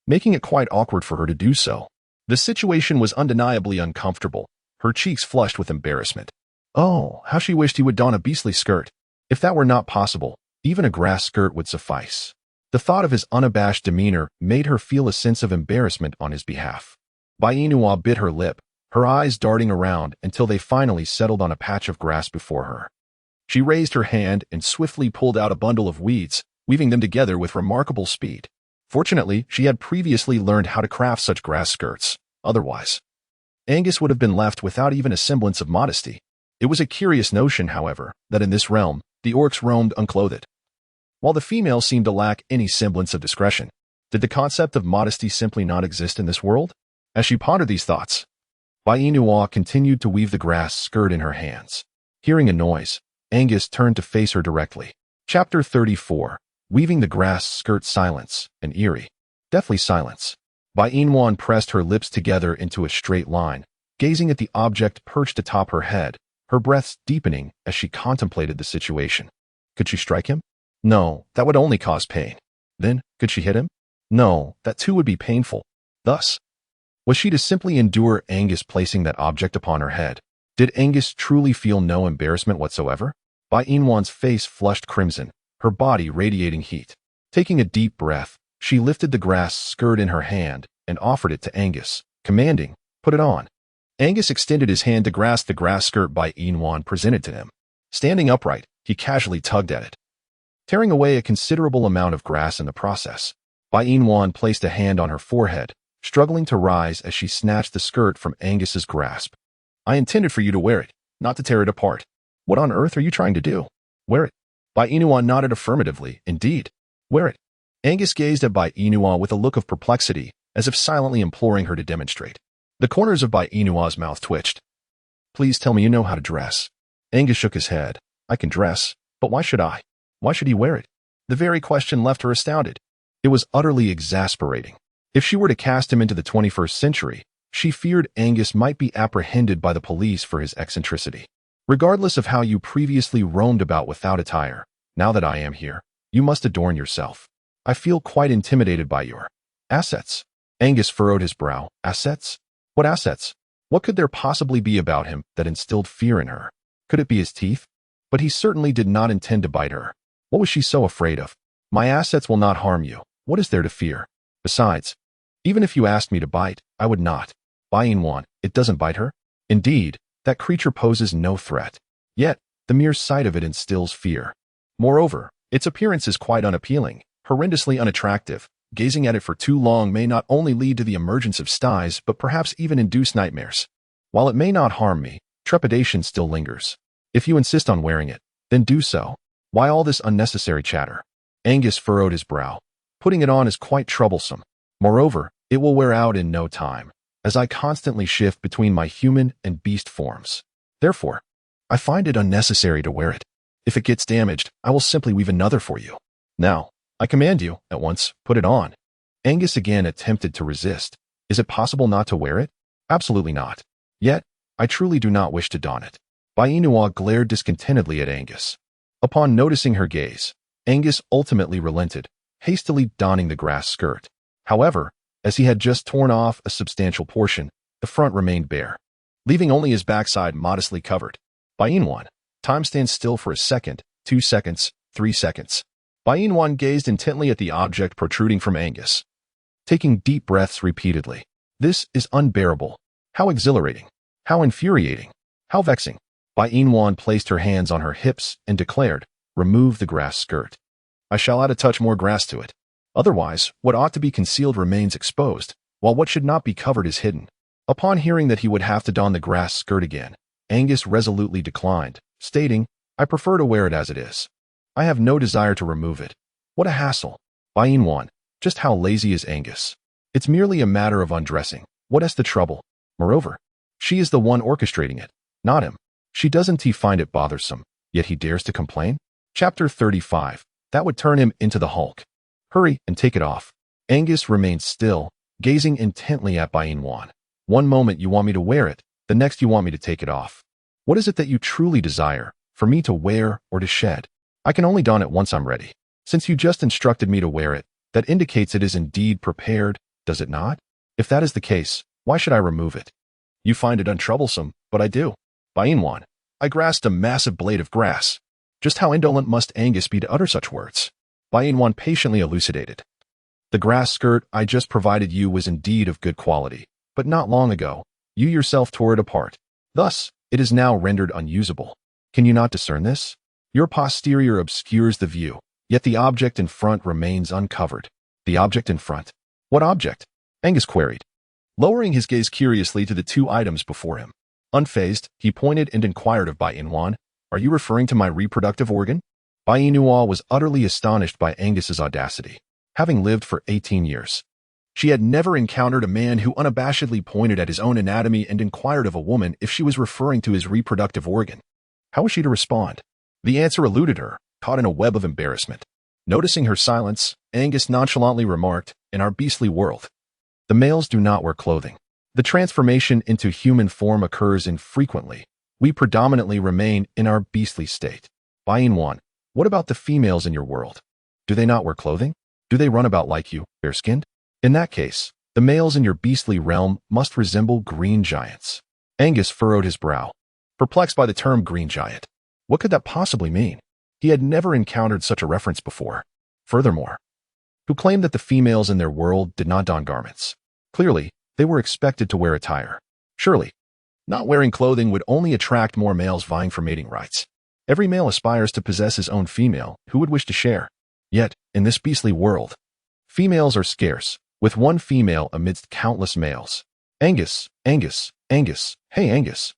making it quite awkward for her to do so. The situation was undeniably uncomfortable, her cheeks flushed with embarrassment. Oh, how she wished he would don a beastly skirt. If that were not possible, even a grass skirt would suffice. The thought of his unabashed demeanor made her feel a sense of embarrassment on his behalf. Bai Yin-wan bit her lip, her eyes darting around until they finally settled on a patch of grass before her. She raised her hand and swiftly pulled out a bundle of weeds, weaving them together with remarkable speed. Fortunately, she had previously learned how to craft such grass skirts. Otherwise, Angus would have been left without even a semblance of modesty. It was a curious notion, however, that in this realm, the orcs roamed unclothed, while the females seemed to lack any semblance of discretion. Did the concept of modesty simply not exist in this world? As she pondered these thoughts, Bai Yin-wan continued to weave the grass skirt in her hands. Hearing a noise, Angus turned to face her directly. Chapter 34. Weaving the grass skirt. Silence, an eerie, deathly silence. Bai Yin-wan pressed her lips together into a straight line, gazing at the object perched atop her head, her breaths deepening as she contemplated the situation. Could she strike him? No, that would only cause pain. Then, could she hit him? No, that too would be painful. Thus, was she to simply endure Angus placing that object upon her head? Did Angus truly feel no embarrassment whatsoever? Bai Yin-wan's face flushed crimson, her body radiating heat. Taking a deep breath, she lifted the grass skirt in her hand and offered it to Angus, commanding, "Put it on." Angus extended his hand to grasp the grass skirt Bai Yin-wan presented to him. Standing upright, he casually tugged at it, tearing away a considerable amount of grass in the process. Bai Yin-wan placed a hand on her forehead, struggling to rise as she snatched the skirt from Angus's grasp. "I intended for you to wear it, not to tear it apart. What on earth are you trying to do? Wear it." Bai Yin-wan nodded affirmatively. "Indeed. Wear it." Angus gazed at Bai Yin-wan with a look of perplexity, as if silently imploring her to demonstrate. The corners of Bai Yin-wan's mouth twitched. "Please tell me you know how to dress." Angus shook his head. "I can dress, but why should I? Why should he wear it?" The very question left her astounded. It was utterly exasperating. If she were to cast him into the 21st century, she feared Angus might be apprehended by the police for his eccentricity. "Regardless of how you previously roamed about without attire, now that I am here, you must adorn yourself. I feel quite intimidated by your assets." Angus furrowed his brow. Assets? What assets? What could there possibly be about him that instilled fear in her? Could it be his teeth? But he certainly did not intend to bite her. What was she so afraid of? "My assets will not harm you. What is there to fear? Besides, even if you asked me to bite, I would not." Bai Yin-wan, it doesn't bite her? Indeed, that creature poses no threat. Yet, the mere sight of it instills fear. Moreover, its appearance is quite unappealing, horrendously unattractive. Gazing at it for too long may not only lead to the emergence of styes, but perhaps even induce nightmares. While it may not harm me, trepidation still lingers. If you insist on wearing it, then do so. Why all this unnecessary chatter? Angus furrowed his brow. Putting it on is quite troublesome. Moreover, it will wear out in no time, as I constantly shift between my human and beast forms. Therefore, I find it unnecessary to wear it. If it gets damaged, I will simply weave another for you. Now, I command you, at once, put it on." Angus again attempted to resist. "Is it possible not to wear it?" "Absolutely not. Yet, I truly do not wish to don it." Bai Yin-wan glared discontentedly at Angus. Upon noticing her gaze, Angus ultimately relented, hastily donning the grass skirt. However, as he had just torn off a substantial portion, the front remained bare, leaving only his backside modestly covered. Bai Yin-wan, time stands still for a second, 2 seconds, 3 seconds. Bai Yin-wan gazed intently at the object protruding from Angus, taking deep breaths repeatedly. This is unbearable. How exhilarating. How infuriating. How vexing. Bai Yin-wan placed her hands on her hips and declared, "Remove the grass skirt. I shall add a touch more grass to it. Otherwise, what ought to be concealed remains exposed, while what should not be covered is hidden." Upon hearing that he would have to don the grass skirt again, Angus resolutely declined, stating, "I prefer to wear it as it is. I have no desire to remove it." What a hassle. Bai Yin-wan, just how lazy is Angus? It's merely a matter of undressing. What is the trouble? Moreover, she is the one orchestrating it, not him. Doesn't he find it bothersome, yet he dares to complain? Chapter 35. That would turn him into the Hulk. Hurry and take it off. Angus remained still, gazing intently at Bainwan. One moment you want me to wear it, the next you want me to take it off. What is it that you truly desire, for me to wear or to shed? I can only don it once I'm ready. Since you just instructed me to wear it, that indicates it is indeed prepared, does it not? If that is the case, why should I remove it? You find it untroublesome, but I do. Bainwan, I grasped a massive blade of grass. Just how indolent must Angus be to utter such words? Bainwan patiently elucidated. The grass skirt I just provided you was indeed of good quality, but not long ago, you yourself tore it apart. Thus, it is now rendered unusable. Can you not discern this? Your posterior obscures the view, yet the object in front remains uncovered. The object in front? What object? Angus queried, lowering his gaze curiously to the two items before him. Unfazed, he pointed and inquired of Bainwan, "Are you referring to my reproductive organ?" Bainwan was utterly astonished by Angus's audacity. Having lived for 18 years, she had never encountered a man who unabashedly pointed at his own anatomy and inquired of a woman if she was referring to his reproductive organ. How was she to respond? The answer eluded her, caught in a web of embarrassment. Noticing her silence, Angus nonchalantly remarked, "In our beastly world, the males do not wear clothing. The transformation into human form occurs infrequently. We predominantly remain in our beastly state." Bainwan, what about the females in your world? Do they not wear clothing? Do they run about like you, bare-skinned? In that case, the males in your beastly realm must resemble green giants. Angus furrowed his brow, perplexed by the term green giant. What could that possibly mean? He had never encountered such a reference before. Furthermore, who claimed that the females in their world did not don garments? Clearly, they were expected to wear attire. Surely, not wearing clothing would only attract more males vying for mating rights. Every male aspires to possess his own female, who would wish to share. Yet, in this beastly world, females are scarce, with one female amidst countless males. Angus, Angus, Angus, hey Angus.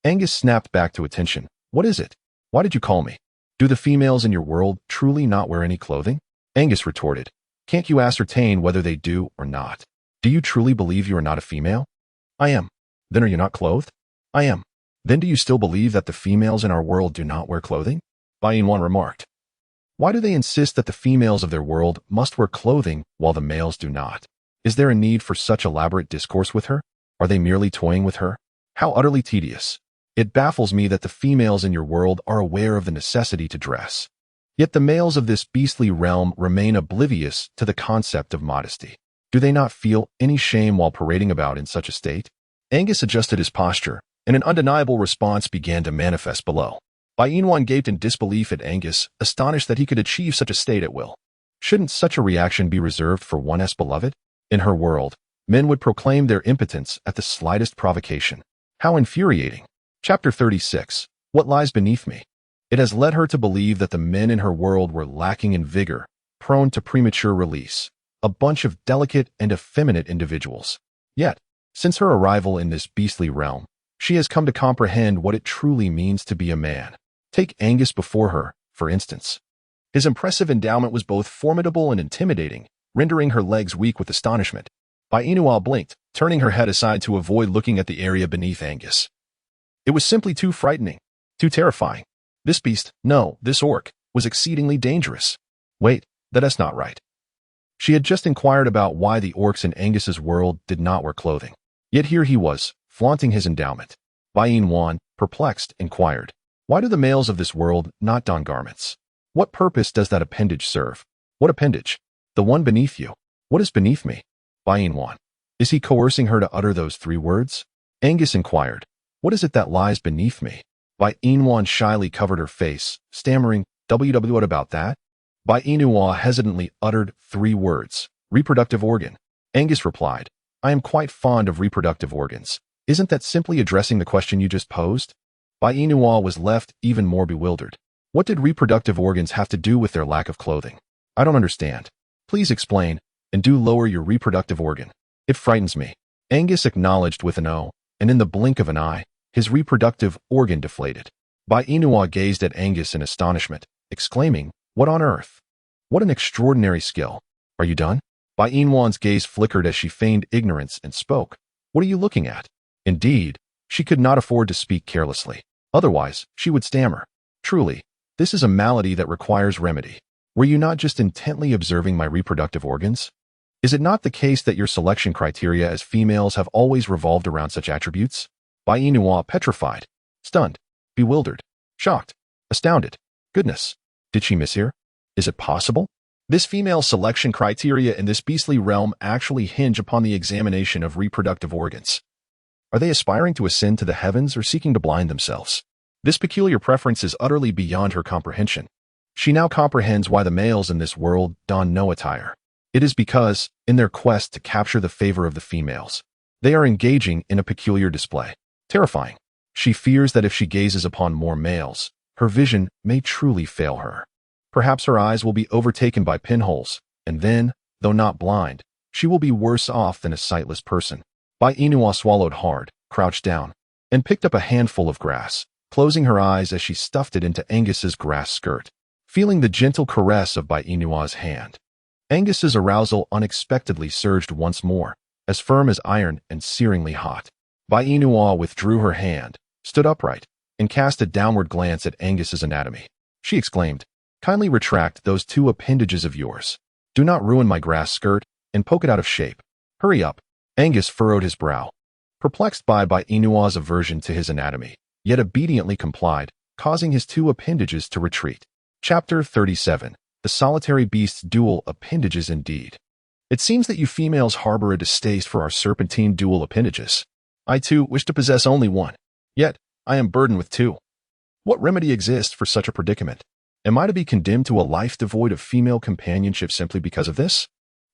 Angus snapped back to attention. What is it? Why did you call me? Do the females in your world truly not wear any clothing? Angus retorted. Can't you ascertain whether they do or not? Do you truly believe you are not a female? I am. Then are you not clothed? I am. Then do you still believe that the females in our world do not wear clothing? Bainwan remarked. Why do they insist that the females of their world must wear clothing while the males do not? Is there a need for such elaborate discourse with her? Are they merely toying with her? How utterly tedious. It baffles me that the females in your world are aware of the necessity to dress. Yet the males of this beastly realm remain oblivious to the concept of modesty. Do they not feel any shame while parading about in such a state? Angus adjusted his posture, and an undeniable response began to manifest below. Bainwan gaped in disbelief at Angus, astonished that he could achieve such a state at will. Shouldn't such a reaction be reserved for one's beloved? In her world, men would proclaim their impotence at the slightest provocation. How infuriating. Chapter 36. What lies beneath me? It has led her to believe that the men in her world were lacking in vigor, prone to premature release, a bunch of delicate and effeminate individuals. Yet, since her arrival in this beastly realm, she has come to comprehend what it truly means to be a man. Take Angus before her, for instance. His impressive endowment was both formidable and intimidating, rendering her legs weak with astonishment. Bainwan blinked, turning her head aside to avoid looking at the area beneath Angus. It was simply too frightening, too terrifying. This beast, no, this orc, was exceedingly dangerous. Wait, that's not right. She had just inquired about why the orcs in Angus's world did not wear clothing. Yet here he was, flaunting his endowment. Bainwan, perplexed, inquired, why do the males of this world not don garments? What purpose does that appendage serve? What appendage? The one beneath you. What is beneath me? Bainwan. Is he coercing her to utter those 3 words? Angus inquired, what is it that lies beneath me? Bainwan shyly covered her face, stammering, what about that? Bainwan hesitantly uttered 3 words, reproductive organ. Angus replied, I am quite fond of reproductive organs. Isn't that simply addressing the question you just posed? Bainwan was left even more bewildered. What did reproductive organs have to do with their lack of clothing? I don't understand. Please explain, and do lower your reproductive organ. It frightens me. Angus acknowledged with an O, and in the blink of an eye, his reproductive organ deflated. Bainwan gazed at Angus in astonishment, exclaiming, what on earth? What an extraordinary skill. Are you done? Bainwan's gaze flickered as she feigned ignorance and spoke. What are you looking at? Indeed, she could not afford to speak carelessly. Otherwise, she would stammer. Truly, this is a malady that requires remedy. Were you not just intently observing my reproductive organs? Is it not the case that your selection criteria as females have always revolved around such attributes? Bai Yinhua petrified, stunned, bewildered, shocked, astounded. Goodness, did she mishear? Is it possible? This female selection criteria in this beastly realm actually hinge upon the examination of reproductive organs. Are they aspiring to ascend to the heavens or seeking to blind themselves? This peculiar preference is utterly beyond her comprehension. She now comprehends why the males in this world don no attire. It is because, in their quest to capture the favor of the females, they are engaging in a peculiar display. Terrifying. She fears that if she gazes upon more males, her vision may truly fail her. Perhaps her eyes will be overtaken by pinholes, and then, though not blind, she will be worse off than a sightless person. Bai Yinhua swallowed hard, crouched down, and picked up a handful of grass, closing her eyes as she stuffed it into Angus's grass skirt. Feeling the gentle caress of Bai Yinua's hand, Angus's arousal unexpectedly surged once more, as firm as iron and searingly hot. Bai Yinhua withdrew her hand, stood upright, and cast a downward glance at Angus's anatomy. She exclaimed, "Kindly retract those two appendages of yours. Do not ruin my grass skirt and poke it out of shape. Hurry up." Angus furrowed his brow, perplexed by Bai Yinua's aversion to his anatomy, yet obediently complied, causing his two appendages to retreat. Chapter 37. The Solitary Beast's Dual Appendages Indeed. It seems that you females harbor a distaste for our serpentine dual appendages. I too wish to possess only one, yet I am burdened with two. What remedy exists for such a predicament? Am I to be condemned to a life devoid of female companionship simply because of this?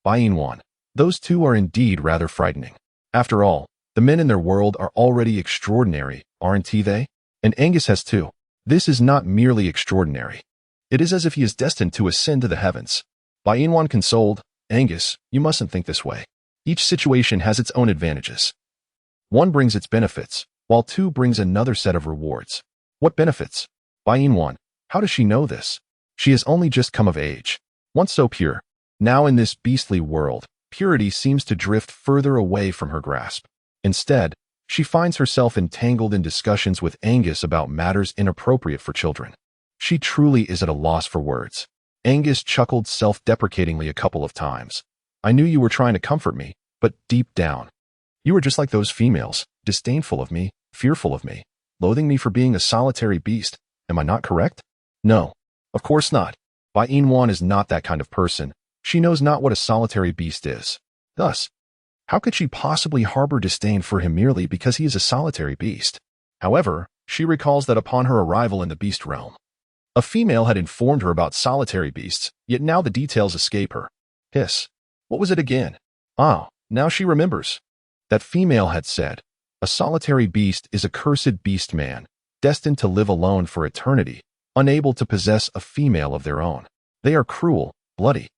Bai Yinhua, those two are indeed rather frightening. After all, the men in their world are already extraordinary, aren't they? And Angus has two. This is not merely extraordinary. It is as if he is destined to ascend to the heavens. Bai Yinhua consoled, "Angus, you mustn't think this way. Each situation has its own advantages. One brings its benefits, while two brings another set of rewards." What benefits? Bai Yinhua, how does she know this? She has only just come of age. Once so pure, now in this beastly world, purity seems to drift further away from her grasp. Instead, she finds herself entangled in discussions with Angus about matters inappropriate for children. She truly is at a loss for words. Angus chuckled self-deprecatingly a couple of times. "I knew you were trying to comfort me, but deep down, you were just like those females, disdainful of me, fearful of me, loathing me for being a solitary beast. Am I not correct?" "No, of course not. Bai Yinhua is not that kind of person. She knows not what a solitary beast is. Thus, how could she possibly harbor disdain for him merely because he is a solitary beast?" However, she recalls that upon her arrival in the beast realm, a female had informed her about solitary beasts, yet now the details escape her. Hiss. What was it again? Ah, now she remembers. That female had said, "A solitary beast is a cursed beast man, destined to live alone for eternity, unable to possess a female of their own. They are cruel, bloody,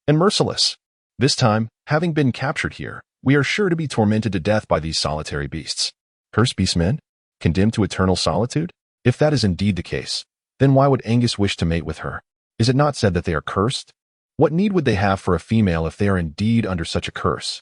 and merciless. This time, having been captured here, we are sure to be tormented to death by these solitary beasts." Cursed beast men? Condemned to eternal solitude? If that is indeed the case, then why would Angus wish to mate with her? Is it not said that they are cursed? What need would they have for a female if they are indeed under such a curse?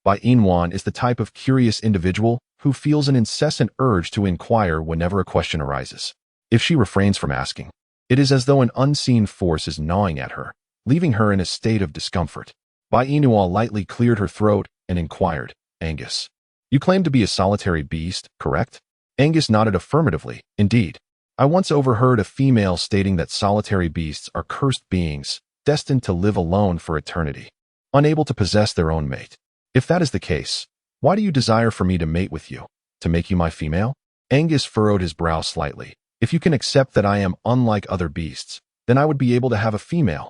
Bai Yinhua is the type of curious individual who feels an incessant urge to inquire whenever a question arises. If she refrains from asking, it is as though an unseen force is gnawing at her, leaving her in a state of discomfort. Bai Yinhua lightly cleared her throat and inquired, "Angus, you claim to be a solitary beast, correct?" Angus nodded affirmatively. "Indeed. I once overheard a female stating that solitary beasts are cursed beings, destined to live alone for eternity, unable to possess their own mate. If that is the case, why do you desire for me to mate with you? To make you my female?" Angus furrowed his brow slightly. "If you can accept that I am unlike other beasts, then I would be able to have a female.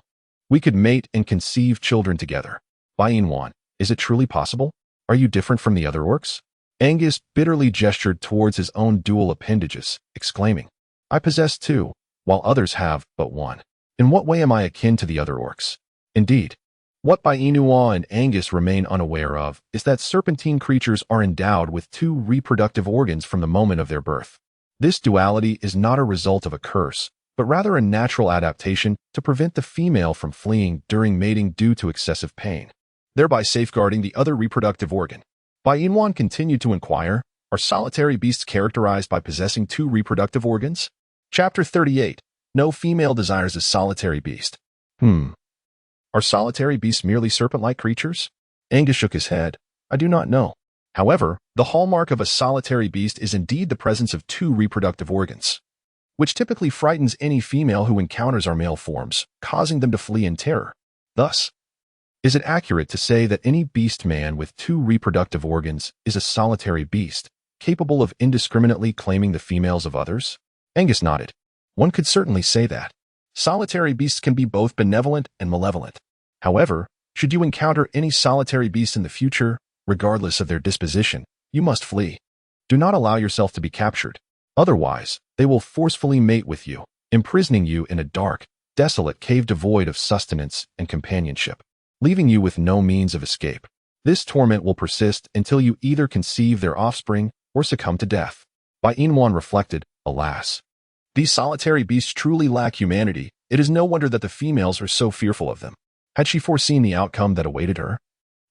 We could mate and conceive children together." Bai Yinhua, is it truly possible? Are you different from the other orcs? Angus bitterly gestured towards his own dual appendages, exclaiming, "I possess two, while others have but one. In what way am I akin to the other orcs?" Indeed, what Bai Yinhua and Angus remain unaware of is that serpentine creatures are endowed with two reproductive organs from the moment of their birth. This duality is not a result of a curse, but rather a natural adaptation to prevent the female from fleeing during mating due to excessive pain, thereby safeguarding the other reproductive organ. Bai Yinhua continued to inquire, "Are solitary beasts characterized by possessing two reproductive organs?" Chapter 38. No female desires a solitary beast. Are solitary beasts merely serpent-like creatures? Angus shook his head. I do not know. However, the hallmark of a solitary beast is indeed the presence of two reproductive organs, which typically frightens any female who encounters our male forms, causing them to flee in terror. Thus, is it accurate to say that any beast man with two reproductive organs is a solitary beast, capable of indiscriminately claiming the females of others? Angus nodded. One could certainly say that. Solitary beasts can be both benevolent and malevolent. However, should you encounter any solitary beasts in the future, regardless of their disposition, you must flee. Do not allow yourself to be captured. Otherwise, they will forcefully mate with you, imprisoning you in a dark, desolate cave devoid of sustenance and companionship, leaving you with no means of escape. This torment will persist until you either conceive their offspring or succumb to death. Bai Inwan reflected, alas. These solitary beasts truly lack humanity. It is no wonder that the females are so fearful of them. Had she foreseen the outcome that awaited her,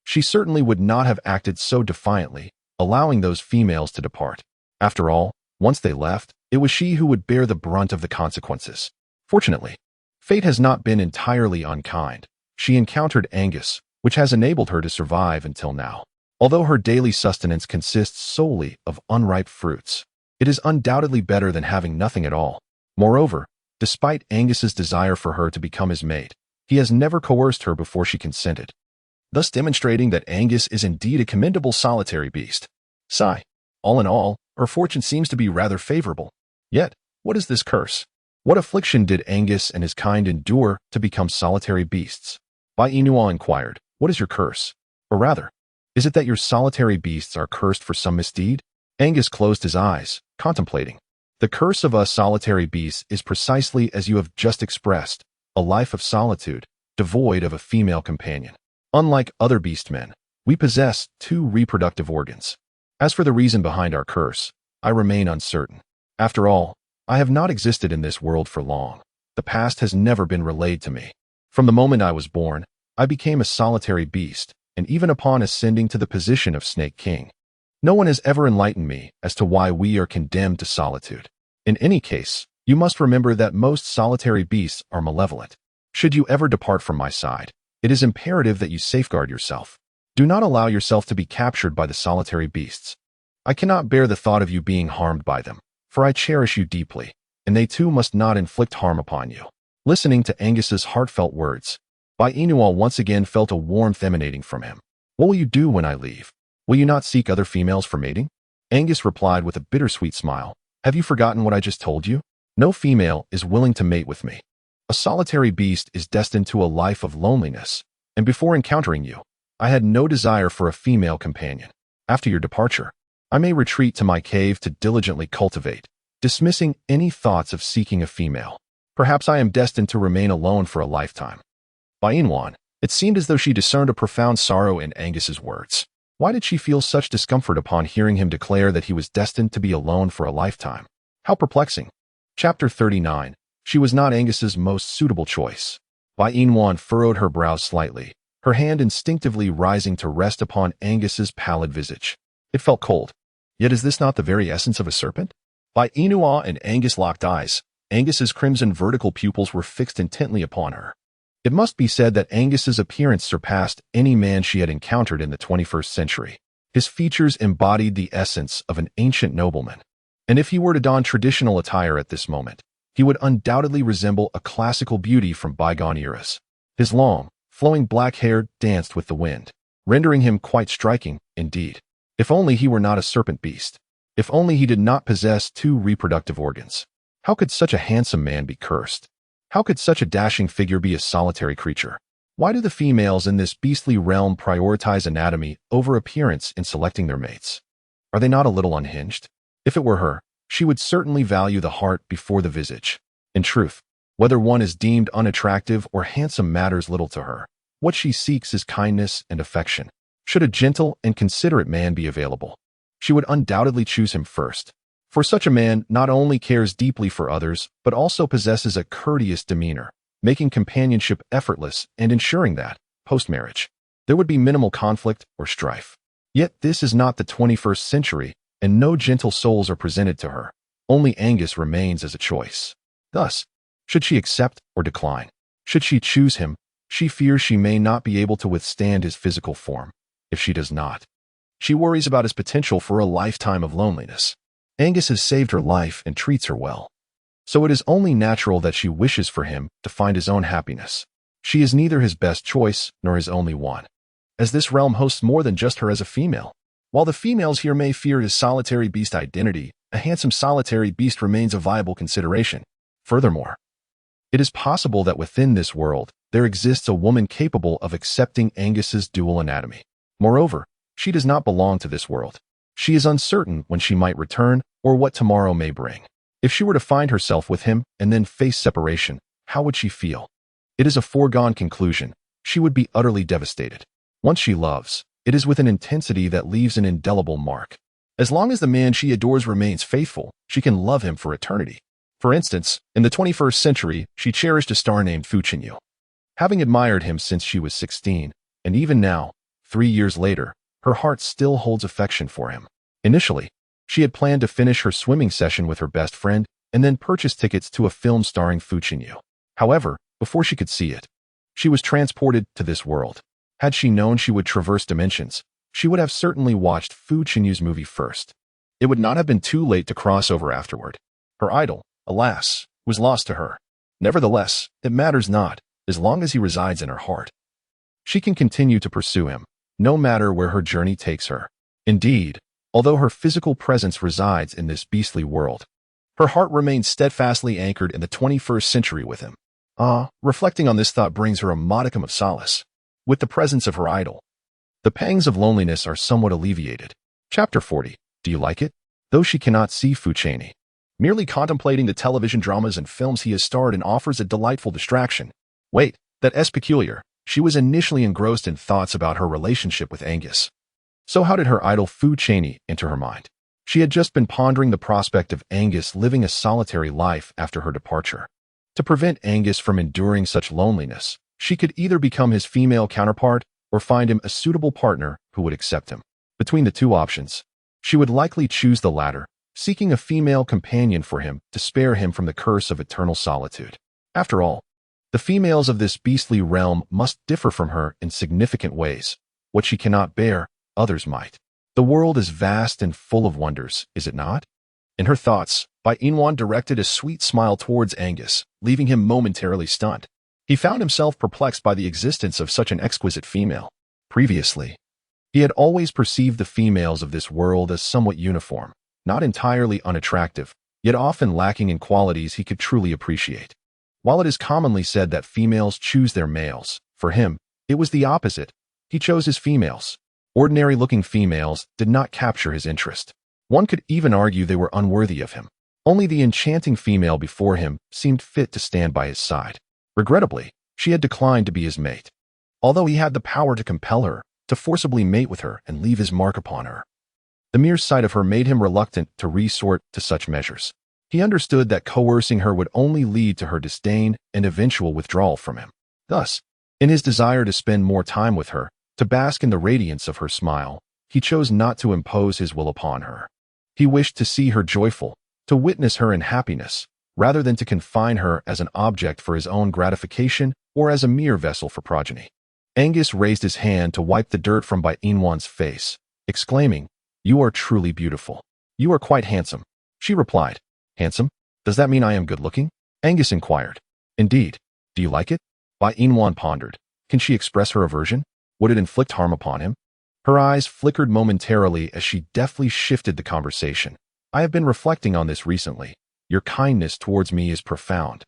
she certainly would not have acted so defiantly, allowing those females to depart. After all, once they left, it was she who would bear the brunt of the consequences. Fortunately, fate has not been entirely unkind. She encountered Angus, which has enabled her to survive until now. Although her daily sustenance consists solely of unripe fruits, it is undoubtedly better than having nothing at all. Moreover, despite Angus's desire for her to become his mate, he has never coerced her before she consented, thus demonstrating that Angus is indeed a commendable solitary beast. Sigh. All in all, her fortune seems to be rather favorable. Yet, what is this curse? What affliction did Angus and his kind endure to become solitary beasts? Bai Inua inquired, what is your curse? Or rather, is it that your solitary beasts are cursed for some misdeed? Angus closed his eyes, contemplating. The curse of us solitary beasts is precisely as you have just expressed, a life of solitude, devoid of a female companion. Unlike other beast men, we possess two reproductive organs. As for the reason behind our curse, I remain uncertain. After all, I have not existed in this world for long. The past has never been relayed to me. From the moment I was born, I became a solitary beast, and even upon ascending to the position of Snake King, no one has ever enlightened me as to why we are condemned to solitude. In any case, you must remember that most solitary beasts are malevolent. Should you ever depart from my side, it is imperative that you safeguard yourself. Do not allow yourself to be captured by the solitary beasts. I cannot bear the thought of you being harmed by them, for I cherish you deeply, and they too must not inflict harm upon you. Listening to Angus's heartfelt words, Bai Inua once again felt a warmth emanating from him. What will you do when I leave? Will you not seek other females for mating? Angus replied with a bittersweet smile. Have you forgotten what I just told you? No female is willing to mate with me. A solitary beast is destined to a life of loneliness, and before encountering you, I had no desire for a female companion. After your departure, I may retreat to my cave to diligently cultivate, dismissing any thoughts of seeking a female. Perhaps I am destined to remain alone for a lifetime. Bai Inwan, it seemed as though she discerned a profound sorrow in Angus's words. Why did she feel such discomfort upon hearing him declare that he was destined to be alone for a lifetime? How perplexing. Chapter 39. She was not Angus's most suitable choice. Bai Inwan furrowed her brows slightly, her hand instinctively rising to rest upon Angus's pallid visage. It felt cold. Yet is this not the very essence of a serpent? Bai Inua and Angus locked eyes. Angus's crimson vertical pupils were fixed intently upon her. It must be said that Angus's appearance surpassed any man she had encountered in the 21st century. His features embodied the essence of an ancient nobleman, and if he were to don traditional attire at this moment, he would undoubtedly resemble a classical beauty from bygone eras. His long, flowing black hair danced with the wind, rendering him quite striking, indeed. If only he were not a serpent beast. If only he did not possess two reproductive organs. How could such a handsome man be cursed? How could such a dashing figure be a solitary creature? Why do the females in this beastly realm prioritize anatomy over appearance in selecting their mates? Are they not a little unhinged? If it were her, she would certainly value the heart before the visage. In truth, whether one is deemed unattractive or handsome matters little to her. What she seeks is kindness and affection. Should a gentle and considerate man be available, she would undoubtedly choose him first. For such a man not only cares deeply for others, but also possesses a courteous demeanor, making companionship effortless and ensuring that, post-marriage, there would be minimal conflict or strife. Yet this is not the 21st century, and no gentle souls are presented to her. Only Angus remains as a choice. Thus, should she accept or decline? Should she choose him, she fears she may not be able to withstand his physical form. if she does not. She worries about his potential for a lifetime of loneliness. Angus has saved her life and treats her well. So it is only natural that she wishes for him to find his own happiness. She is neither his best choice nor his only one, as this realm hosts more than just her as a female. While the females here may fear his solitary beast identity, a handsome solitary beast remains a viable consideration. Furthermore, it is possible that within this world, there exists a woman capable of accepting Angus's dual anatomy. Moreover, she does not belong to this world. She is uncertain when she might return or what tomorrow may bring. If she were to find herself with him and then face separation, how would she feel? It is a foregone conclusion. She would be utterly devastated. Once she loves, it is with an intensity that leaves an indelible mark. As long as the man she adores remains faithful, she can love him for eternity. For instance, in the 21st century, she cherished a star named Fu Qinyu. Having admired him since she was 16, and even now, 3 years later, her heart still holds affection for him. Initially, she had planned to finish her swimming session with her best friend and then purchase tickets to a film starring Fu Qinyu. However, before she could see it, she was transported to this world. Had she known she would traverse dimensions, she would have certainly watched Fu Qinyu's movie first. It would not have been too late to cross over afterward. Her idol, alas, was lost to her. Nevertheless, it matters not, as long as he resides in her heart. She can continue to pursue him, no matter where her journey takes her. Indeed, although her physical presence resides in this beastly world, her heart remains steadfastly anchored in the 21st century with him. Reflecting on this thought brings her a modicum of solace. With the presence of her idol, the pangs of loneliness are somewhat alleviated. Chapter 40. Do you like it? Though she cannot see Fu Qinyu, merely contemplating the television dramas and films he has starred in offers a delightful distraction. Wait, that is peculiar. She was initially engrossed in thoughts about her relationship with Angus. So how did her idol Fu Qinyu enter her mind? She had just been pondering the prospect of Angus living a solitary life after her departure. To prevent Angus from enduring such loneliness, she could either become his female counterpart or find him a suitable partner who would accept him. Between the two options, she would likely choose the latter, seeking a female companion for him to spare him from the curse of eternal solitude. After all, the females of this beastly realm must differ from her in significant ways. What she cannot bear, others might. The world is vast and full of wonders, is it not? In her thoughts, Bai Inwan directed a sweet smile towards Angus, leaving him momentarily stunned. He found himself perplexed by the existence of such an exquisite female. Previously, he had always perceived the females of this world as somewhat uniform, not entirely unattractive, yet often lacking in qualities he could truly appreciate. While it is commonly said that females choose their males, for him, it was the opposite. He chose his females. Ordinary-looking females did not capture his interest. One could even argue they were unworthy of him. Only the enchanting female before him seemed fit to stand by his side. Regrettably, she had declined to be his mate. Although he had the power to compel her, to forcibly mate with her and leave his mark upon her, the mere sight of her made him reluctant to resort to such measures. He understood that coercing her would only lead to her disdain and eventual withdrawal from him. Thus, in his desire to spend more time with her, to bask in the radiance of her smile, he chose not to impose his will upon her. He wished to see her joyful, to witness her in happiness, rather than to confine her as an object for his own gratification or as a mere vessel for progeny. Angus raised his hand to wipe the dirt from Bai Inwan's face, exclaiming, "You are truly beautiful. You are quite handsome." She replied, "Handsome? Does that mean I am good-looking?" Angus inquired, "Indeed. Do you like it?" Bai Inwan pondered. Can she express her aversion? Would it inflict harm upon him? Her eyes flickered momentarily as she deftly shifted the conversation. "I have been reflecting on this recently. Your kindness towards me is profound,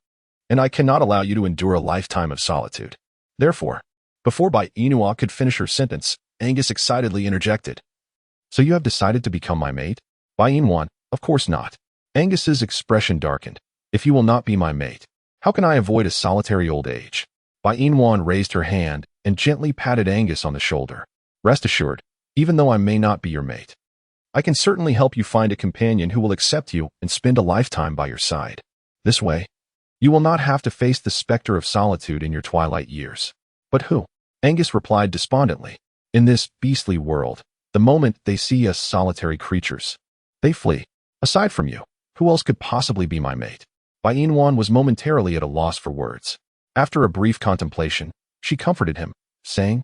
and I cannot allow you to endure a lifetime of solitude. Therefore," before Bai Inua could finish her sentence, Angus excitedly interjected, "So you have decided to become my mate?" Bai Inwan, "Of course not." Angus's expression darkened. "If you will not be my mate, how can I avoid a solitary old age?" Bai Inwan raised her hand and gently patted Angus on the shoulder. "Rest assured, even though I may not be your mate, I can certainly help you find a companion who will accept you and spend a lifetime by your side. This way, you will not have to face the specter of solitude in your twilight years." "But who?" Angus replied despondently. "In this beastly world, the moment they see us solitary creatures, they flee. Aside from you, who else could possibly be my mate?" Bai Inwan was momentarily at a loss for words. After a brief contemplation, she comforted him, saying,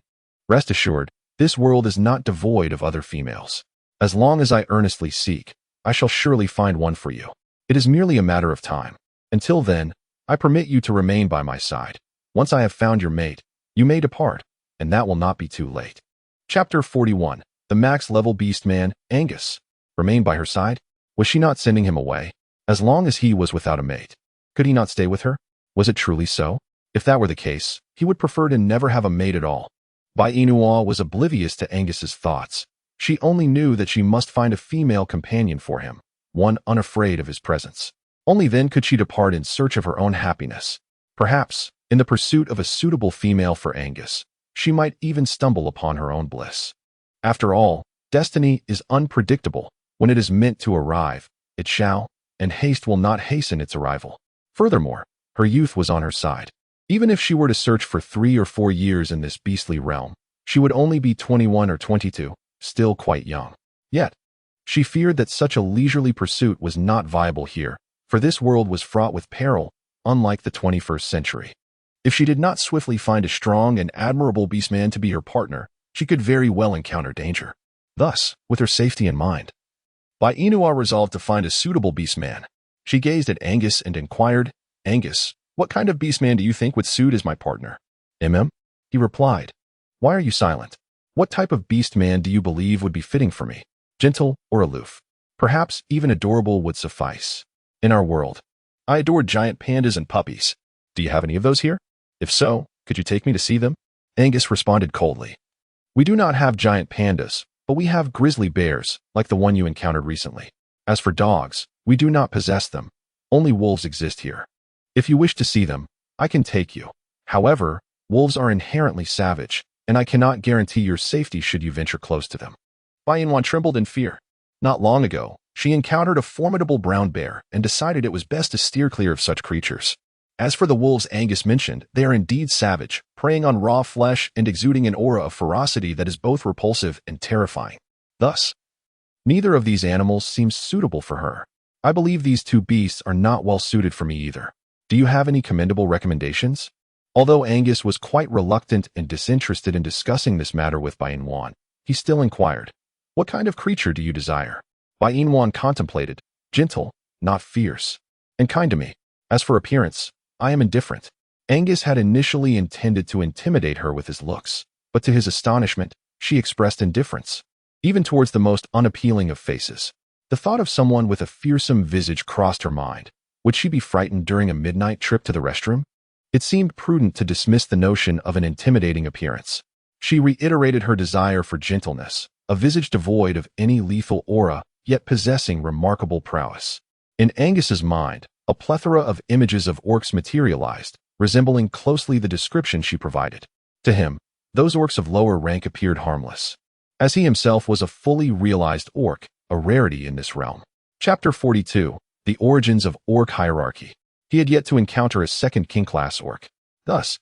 "Rest assured, This world is not devoid of other females. As long as I earnestly seek, I shall surely find one for you. It is merely a matter of time. Until then, I permit you to remain by my side. Once I have found your mate, you may depart, and that will not be too late. Chapter 41. The max-level beastman, Angus. Remain by her side? Was she not sending him away? As long as he was without a mate, could he not stay with her? Was it truly so? If that were the case, he would prefer to never have a mate at all. Bai Inua was oblivious to Angus's thoughts. She only knew that she must find a female companion for him, one unafraid of his presence. Only then could she depart in search of her own happiness. Perhaps, in the pursuit of a suitable female for Angus, she might even stumble upon her own bliss. After all, destiny is unpredictable. When it is meant to arrive, it shall, and haste will not hasten its arrival. Furthermore, her youth was on her side. Even if she were to search for 3 or 4 years in this beastly realm, she would only be 21 or 22, still quite young. Yet, she feared that such a leisurely pursuit was not viable here, for this world was fraught with peril, unlike the 21st century. If she did not swiftly find a strong and admirable beastman to be her partner, she could very well encounter danger. Thus, with her safety in mind, Bai Inua resolved to find a suitable beastman. She gazed at Angus and inquired, "Angus, what kind of beastman do you think would suit as my partner?" He replied. "Why are you silent? What type of beastman do you believe would be fitting for me? Gentle or aloof? Perhaps even adorable would suffice. In our world, I adore giant pandas and puppies. Do you have any of those here? If so, could you take me to see them?" Angus responded coldly. "We do not have giant pandas, but we have grizzly bears, like the one you encountered recently. As for dogs, we do not possess them. Only wolves exist here. If you wish to see them, I can take you. However, wolves are inherently savage, and I cannot guarantee your safety should you venture close to them." Bai Inwan trembled in fear. Not long ago, she encountered a formidable brown bear and decided it was best to steer clear of such creatures. As for the wolves Angus mentioned, they are indeed savage, preying on raw flesh and exuding an aura of ferocity that is both repulsive and terrifying. Thus, neither of these animals seems suitable for her. I believe these two beasts are not well suited for me either. Do you have any commendable recommendations? Although Angus was quite reluctant and disinterested in discussing this matter with Bai Inwan, he still inquired, "What kind of creature do you desire?" Bai Inwan contemplated, "Gentle, not fierce, and kind to me. As for appearance, I am indifferent." Angus had initially intended to intimidate her with his looks, but to his astonishment, she expressed indifference, even towards the most unappealing of faces. The thought of someone with a fearsome visage crossed her mind. Would she be frightened during a midnight trip to the restroom? It seemed prudent to dismiss the notion of an intimidating appearance. She reiterated her desire for gentleness, a visage devoid of any lethal aura, yet possessing remarkable prowess. In Angus's mind, a plethora of images of orcs materialized, resembling closely the description she provided. To him, those orcs of lower rank appeared harmless, as he himself was a fully realized orc, a rarity in this realm. Chapter 42. The Origins of Orc Hierarchy. He had yet to encounter a second king-class orc. Thus,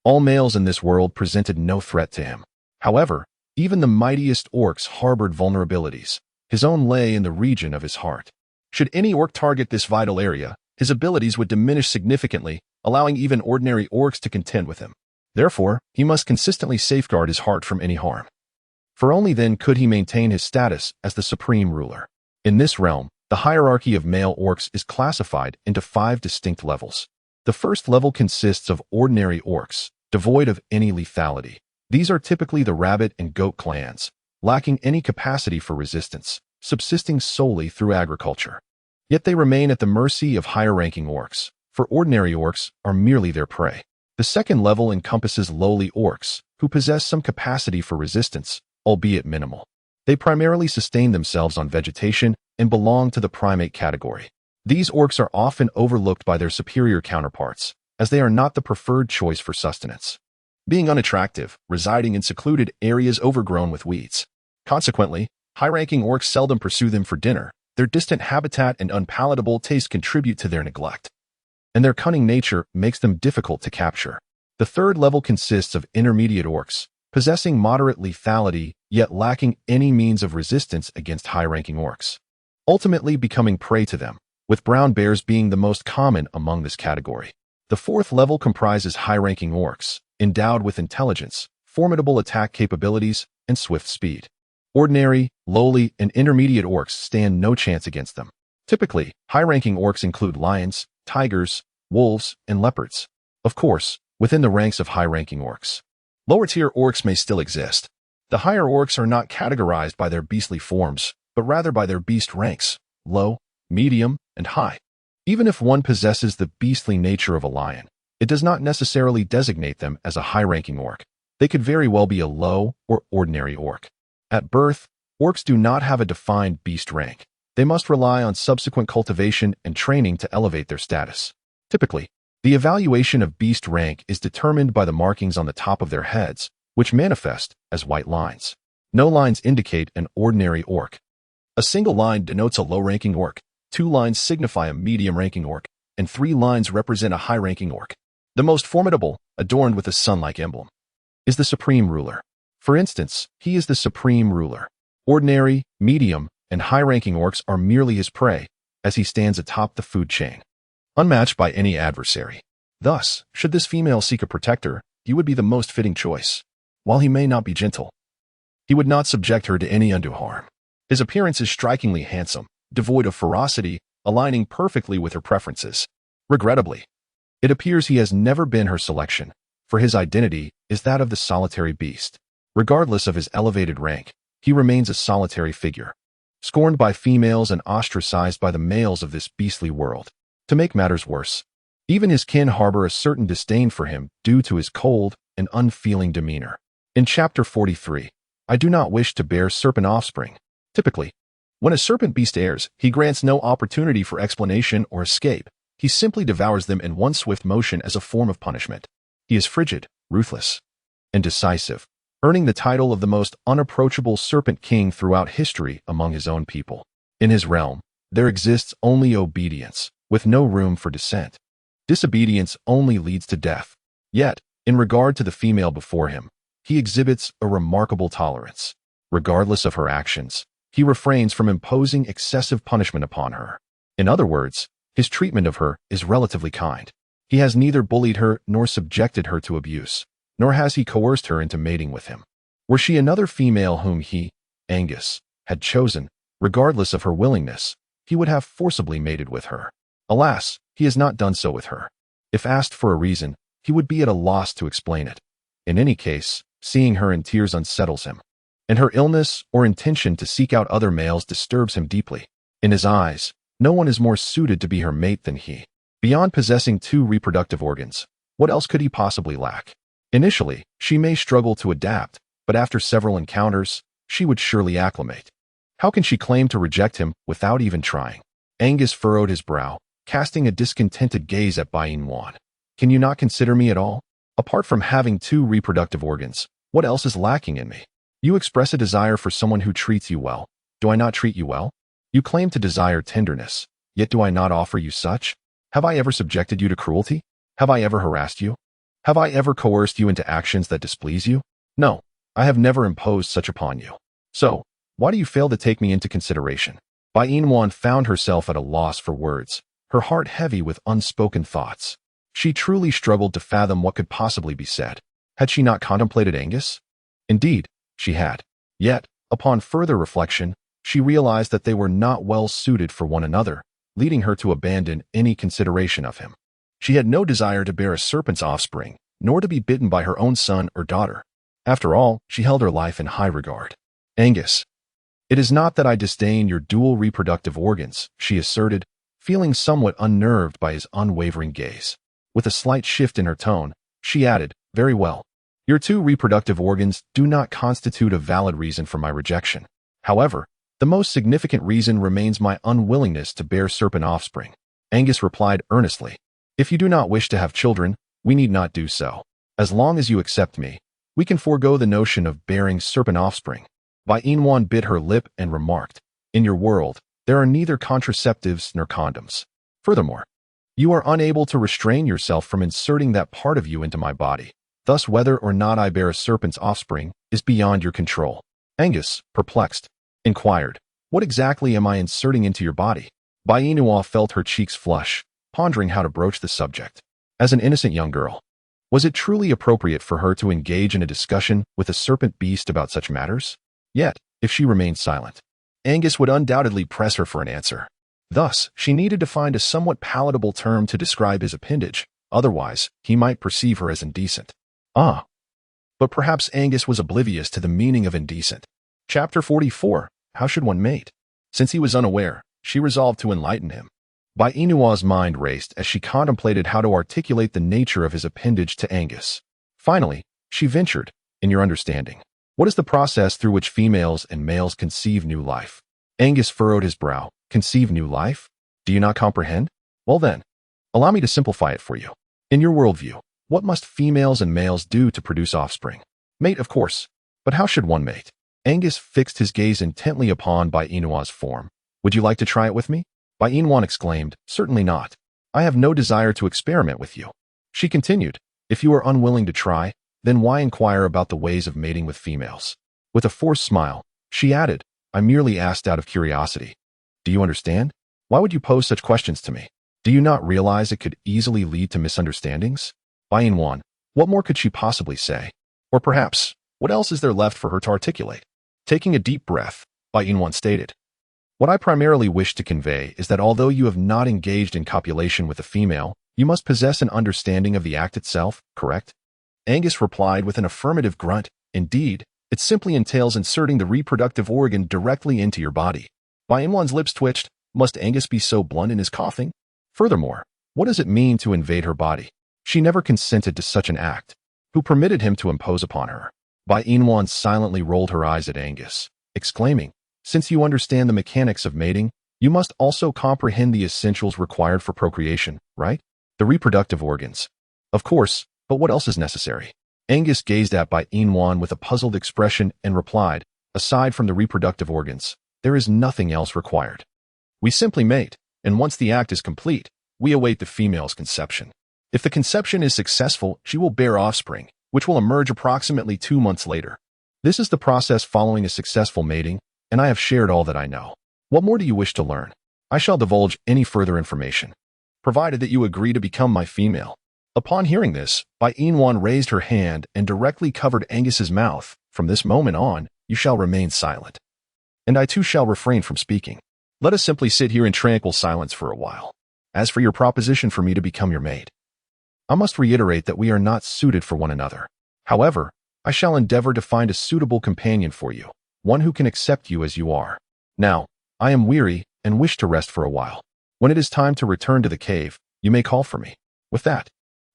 all males in this world presented no threat to him. However, even the mightiest orcs harbored vulnerabilities. His own lay in the region of his heart. Should any orc target this vital area, his abilities would diminish significantly, allowing even ordinary orcs to contend with him. Therefore, he must consistently safeguard his heart from any harm. For only then could he maintain his status as the supreme ruler. In this realm, the hierarchy of male orcs is classified into 5 distinct levels. The first level consists of ordinary orcs, devoid of any lethality. These are typically the rabbit and goat clans, lacking any capacity for resistance, subsisting solely through agriculture. Yet they remain at the mercy of higher-ranking orcs, for ordinary orcs are merely their prey. The second level encompasses lowly orcs, who possess some capacity for resistance, albeit minimal. They primarily sustain themselves on vegetation and belong to the primate category. These orcs are often overlooked by their superior counterparts, as they are not the preferred choice for sustenance, being unattractive, residing in secluded areas overgrown with weeds. Consequently, high-ranking orcs seldom pursue them for dinner. Their distant habitat and unpalatable taste contribute to their neglect, and their cunning nature makes them difficult to capture. The third level consists of intermediate orcs, possessing moderate lethality, yet lacking any means of resistance against high-ranking orcs, ultimately becoming prey to them, with brown bears being the most common among this category. The fourth level comprises high-ranking orcs, endowed with intelligence, formidable attack capabilities, and swift speed. Ordinary, lowly, and intermediate orcs stand no chance against them. Typically, high-ranking orcs include lions, tigers, wolves, and leopards. Of course, within the ranks of high-ranking orcs. Lower-tier orcs may still exist. The higher orcs are not categorized by their beastly forms, but rather by their beast ranks, low, medium, and high. Even if one possesses the beastly nature of a lion, it does not necessarily designate them as a high-ranking orc. They could very well be a low or ordinary orc. At birth, orcs do not have a defined beast rank. They must rely on subsequent cultivation and training to elevate their status. Typically, the evaluation of beast rank is determined by the markings on the top of their heads, which manifest as white lines. No lines indicate an ordinary orc. A single line denotes a low-ranking orc, 2 lines signify a medium-ranking orc, and 3 lines represent a high-ranking orc. The most formidable, adorned with a sun-like emblem, is the supreme ruler. For instance, he is the supreme ruler. Ordinary, medium, and high-ranking orcs are merely his prey, as he stands atop the food chain, unmatched by any adversary. Thus, should this female seek a protector, he would be the most fitting choice. While he may not be gentle, he would not subject her to any undue harm. His appearance is strikingly handsome, devoid of ferocity, aligning perfectly with her preferences. Regrettably, it appears he has never been her selection, for his identity is that of the solitary beast. Regardless of his elevated rank, he remains a solitary figure, scorned by females and ostracized by the males of this beastly world. To make matters worse, even his kin harbor a certain disdain for him due to his cold and unfeeling demeanor. In Chapter 43, I do not wish to bear serpent offspring. Typically, when a serpent beast heirs, he grants no opportunity for explanation or escape. He simply devours them in one swift motion as a form of punishment. He is frigid, ruthless, and decisive, earning the title of the most unapproachable serpent king throughout history among his own people. In his realm, there exists only obedience, with no room for dissent. Disobedience only leads to death. Yet, in regard to the female before him, he exhibits a remarkable tolerance. Regardless of her actions, he refrains from imposing excessive punishment upon her. In other words, his treatment of her is relatively kind. He has neither bullied her nor subjected her to abuse, nor has he coerced her into mating with him. Were she another female whom he, Angus, had chosen, regardless of her willingness, he would have forcibly mated with her. Alas, he has not done so with her. If asked for a reason, he would be at a loss to explain it. In any case, seeing her in tears unsettles him, and her illness or intention to seek out other males disturbs him deeply. In his eyes, no one is more suited to be her mate than he. Beyond possessing 2 reproductive organs, what else could he possibly lack? Initially, she may struggle to adapt, but after several encounters, she would surely acclimate. How can she claim to reject him without even trying? Angus furrowed his brow, casting a discontented gaze at Bain Wan. Can you not consider me at all? Apart from having 2 reproductive organs, what else is lacking in me? You express a desire for someone who treats you well. Do I not treat you well? You claim to desire tenderness, yet do I not offer you such? Have I ever subjected you to cruelty? Have I ever harassed you? Have I ever coerced you into actions that displease you? No, I have never imposed such upon you. So, why do you fail to take me into consideration? Bain Wan found herself at a loss for words, her heart heavy with unspoken thoughts. She truly struggled to fathom what could possibly be said. Had she not contemplated Angus? Indeed, she had. Yet, upon further reflection, she realized that they were not well suited for one another, leading her to abandon any consideration of him. She had no desire to bear a serpent's offspring, nor to be bitten by her own son or daughter. After all, she held her life in high regard. Angus, it is not that I disdain your dual reproductive organs, she asserted, feeling somewhat unnerved by his unwavering gaze. With a slight shift in her tone, she added, very well. Your 2 reproductive organs do not constitute a valid reason for my rejection. However, the most significant reason remains my unwillingness to bear serpent offspring. Angus replied earnestly, if you do not wish to have children, we need not do so. As long as you accept me, we can forego the notion of bearing serpent offspring. Bain Wan bit her lip and remarked, in your world, there are neither contraceptives nor condoms. Furthermore, you are unable to restrain yourself from inserting that part of you into my body. Thus, whether or not I bear a serpent's offspring is beyond your control. Angus, perplexed, inquired, what exactly am I inserting into your body? Bain Wan felt her cheeks flush, pondering how to broach the subject. As an innocent young girl, Was it truly appropriate for her to engage in a discussion with a serpent beast about such matters? Yet, if she remained silent, Angus would undoubtedly press her for an answer. Thus, she needed to find a somewhat palatable term to describe his appendage, otherwise, he might perceive her as indecent. But perhaps Angus was oblivious to the meaning of indecent. Chapter 44. How should one mate? Since he was unaware, she resolved to enlighten him. Bai Inua's mind raced as she contemplated how to articulate the nature of his appendage to Angus. Finally, she ventured, in your understanding, what is the process through which females and males conceive new life? Angus furrowed his brow. Conceive new life? Do you not comprehend? Well then, allow me to simplify it for you. In your worldview, what must females and males do to produce offspring? Mate, of course. But how should one mate? Angus fixed his gaze intently upon Bai Inua's form. Would you like to try it with me? Bai Inwan exclaimed, certainly not. I have no desire to experiment with you. She continued, if you are unwilling to try, then why inquire about the ways of mating with females? With a forced smile, she added, I merely asked out of curiosity. Do you understand? Why would you pose such questions to me? Do you not realize it could easily lead to misunderstandings? Bai Inwan, what more could she possibly say? Or perhaps, what else is there left for her to articulate? Taking a deep breath, Bai Inwan stated, what I primarily wish to convey is that although you have not engaged in copulation with a female, you must possess an understanding of the act itself, correct? Angus replied with an affirmative grunt. Indeed, it simply entails inserting the reproductive organ directly into your body. Bai Inwan's lips twitched. Must Angus be so blunt in his coughing? Furthermore, what does it mean to invade her body? She never consented to such an act. Who permitted him to impose upon her? Bai Inwan silently rolled her eyes at Angus, exclaiming, since you understand the mechanics of mating, you must also comprehend the essentials required for procreation, right? The reproductive organs. Of course, but what else is necessary? Angus gazed at Bai Inwan with a puzzled expression and replied, aside from the reproductive organs, there is nothing else required. We simply mate, and once the act is complete, we await the female's conception. If the conception is successful, she will bear offspring, which will emerge approximately 2 months later. This is the process following a successful mating, and I have shared all that I know. What more do you wish to learn? I shall divulge any further information, provided that you agree to become my female. Upon hearing this, Bai Inwan raised her hand and directly covered Angus's mouth. From this moment on, you shall remain silent. And I too shall refrain from speaking. Let us simply sit here in tranquil silence for a while. As for your proposition for me to become your mate, I must reiterate that we are not suited for one another. However, I shall endeavor to find a suitable companion for you, one who can accept you as you are. Now, I am weary and wish to rest for a while. When it is time to return to the cave, you may call for me. With that,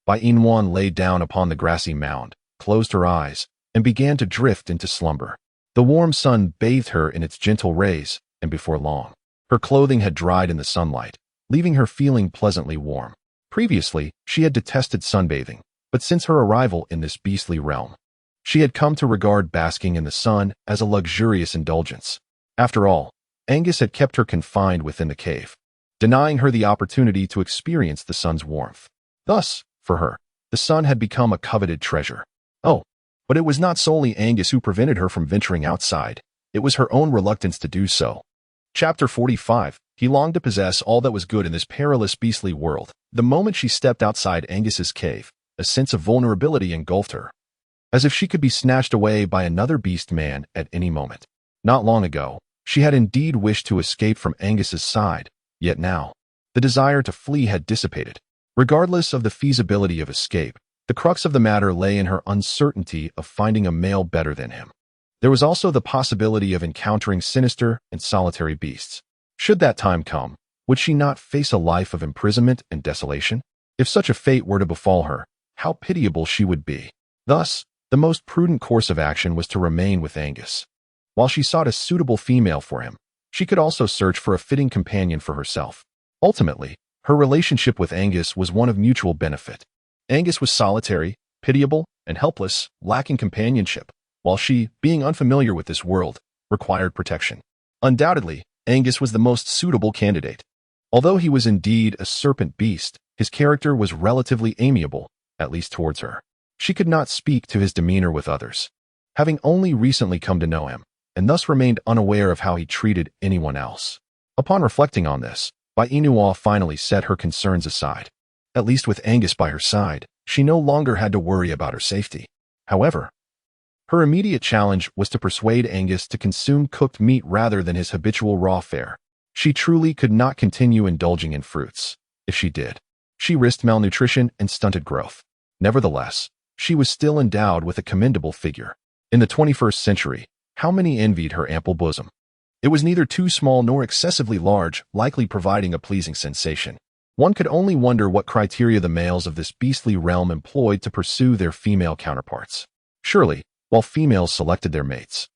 Bai Inwan lay down upon the grassy mound, closed her eyes, and began to drift into slumber. The warm sun bathed her in its gentle rays, and before long, her clothing had dried in the sunlight, leaving her feeling pleasantly warm. Previously, she had detested sunbathing, but since her arrival in this beastly realm, she had come to regard basking in the sun as a luxurious indulgence. After all, Angus had kept her confined within the cave, denying her the opportunity to experience the sun's warmth. Thus, for her, the sun had become a coveted treasure. Oh, but it was not solely Angus who prevented her from venturing outside. It was her own reluctance to do so. Chapter 45. He longed to possess all that was good in this perilous beastly world. The moment she stepped outside Angus's cave, a sense of vulnerability engulfed her, as if she could be snatched away by another beast man at any moment. Not long ago, she had indeed wished to escape from Angus's side, yet now, the desire to flee had dissipated. Regardless of the feasibility of escape, the crux of the matter lay in her uncertainty of finding a male better than him. There was also the possibility of encountering sinister and solitary beasts. Should that time come, would she not face a life of imprisonment and desolation? If such a fate were to befall her, how pitiable she would be. Thus, the most prudent course of action was to remain with Angus. While she sought a suitable female for him, she could also search for a fitting companion for herself. Ultimately, her relationship with Angus was one of mutual benefit. Angus was solitary, pitiable, and helpless, lacking companionship, while she, being unfamiliar with this world, required protection. Undoubtedly, Angus was the most suitable candidate. Although he was indeed a serpent beast, his character was relatively amiable, at least towards her. She could not speak to his demeanor with others, having only recently come to know him, and thus remained unaware of how he treated anyone else. Upon reflecting on this, Bai Inua finally set her concerns aside. At least with Angus by her side, She no longer had to worry about her safety. However, her immediate challenge was to persuade Angus to consume cooked meat rather than his habitual raw fare. She truly could not continue indulging in fruits. If she did, she risked malnutrition and stunted growth. Nevertheless, she was still endowed with a commendable figure. In the 21st century, how many envied her ample bosom? It was neither too small nor excessively large, likely providing a pleasing sensation. One could only wonder what criteria the males of this beastly realm employed to pursue their female counterparts. Surely, while females selected their mates,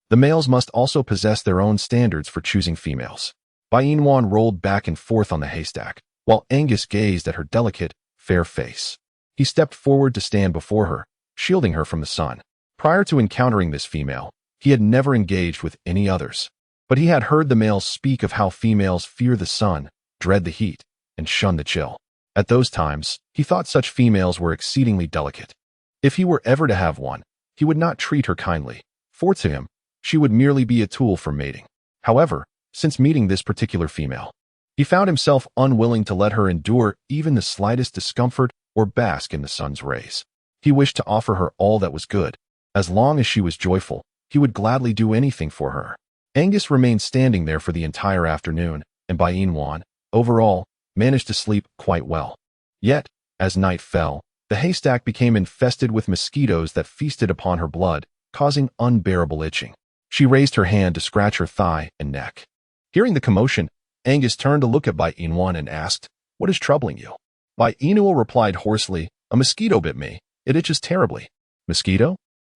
the males must also possess their own standards for choosing females. Bainwan rolled back and forth on the haystack, while Angus gazed at her delicate, fair face. He stepped forward to stand before her, shielding her from the sun. Prior to encountering this female, he had never engaged with any others. But he had heard the males speak of how females fear the sun, dread the heat, and shun the chill. At those times, he thought such females were exceedingly delicate. If he were ever to have one, he would not treat her kindly, for to him, she would merely be a tool for mating. However, since meeting this particular female, he found himself unwilling to let her endure even the slightest discomfort or bask in the sun's rays. He wished to offer her all that was good. As long as she was joyful, he would gladly do anything for her. Angus remained standing there for the entire afternoon, and Bainwan, overall, managed to sleep quite well. Yet, as night fell, the haystack became infested with mosquitoes that feasted upon her blood, causing unbearable itching. She raised her hand to scratch her thigh and neck. Hearing the commotion, Angus turned to look at Bainwan and asked, "What is troubling you?" Bainua replied hoarsely, "A mosquito bit me. It itches terribly." "Mosquito?"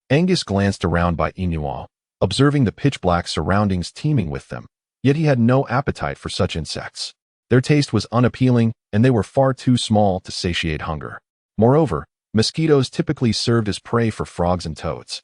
Angus glanced around Bainua, observing the pitch-black surroundings teeming with them, yet he had no appetite for such insects. Their taste was unappealing, and they were far too small to satiate hunger. Moreover, mosquitoes typically served as prey for frogs and toads.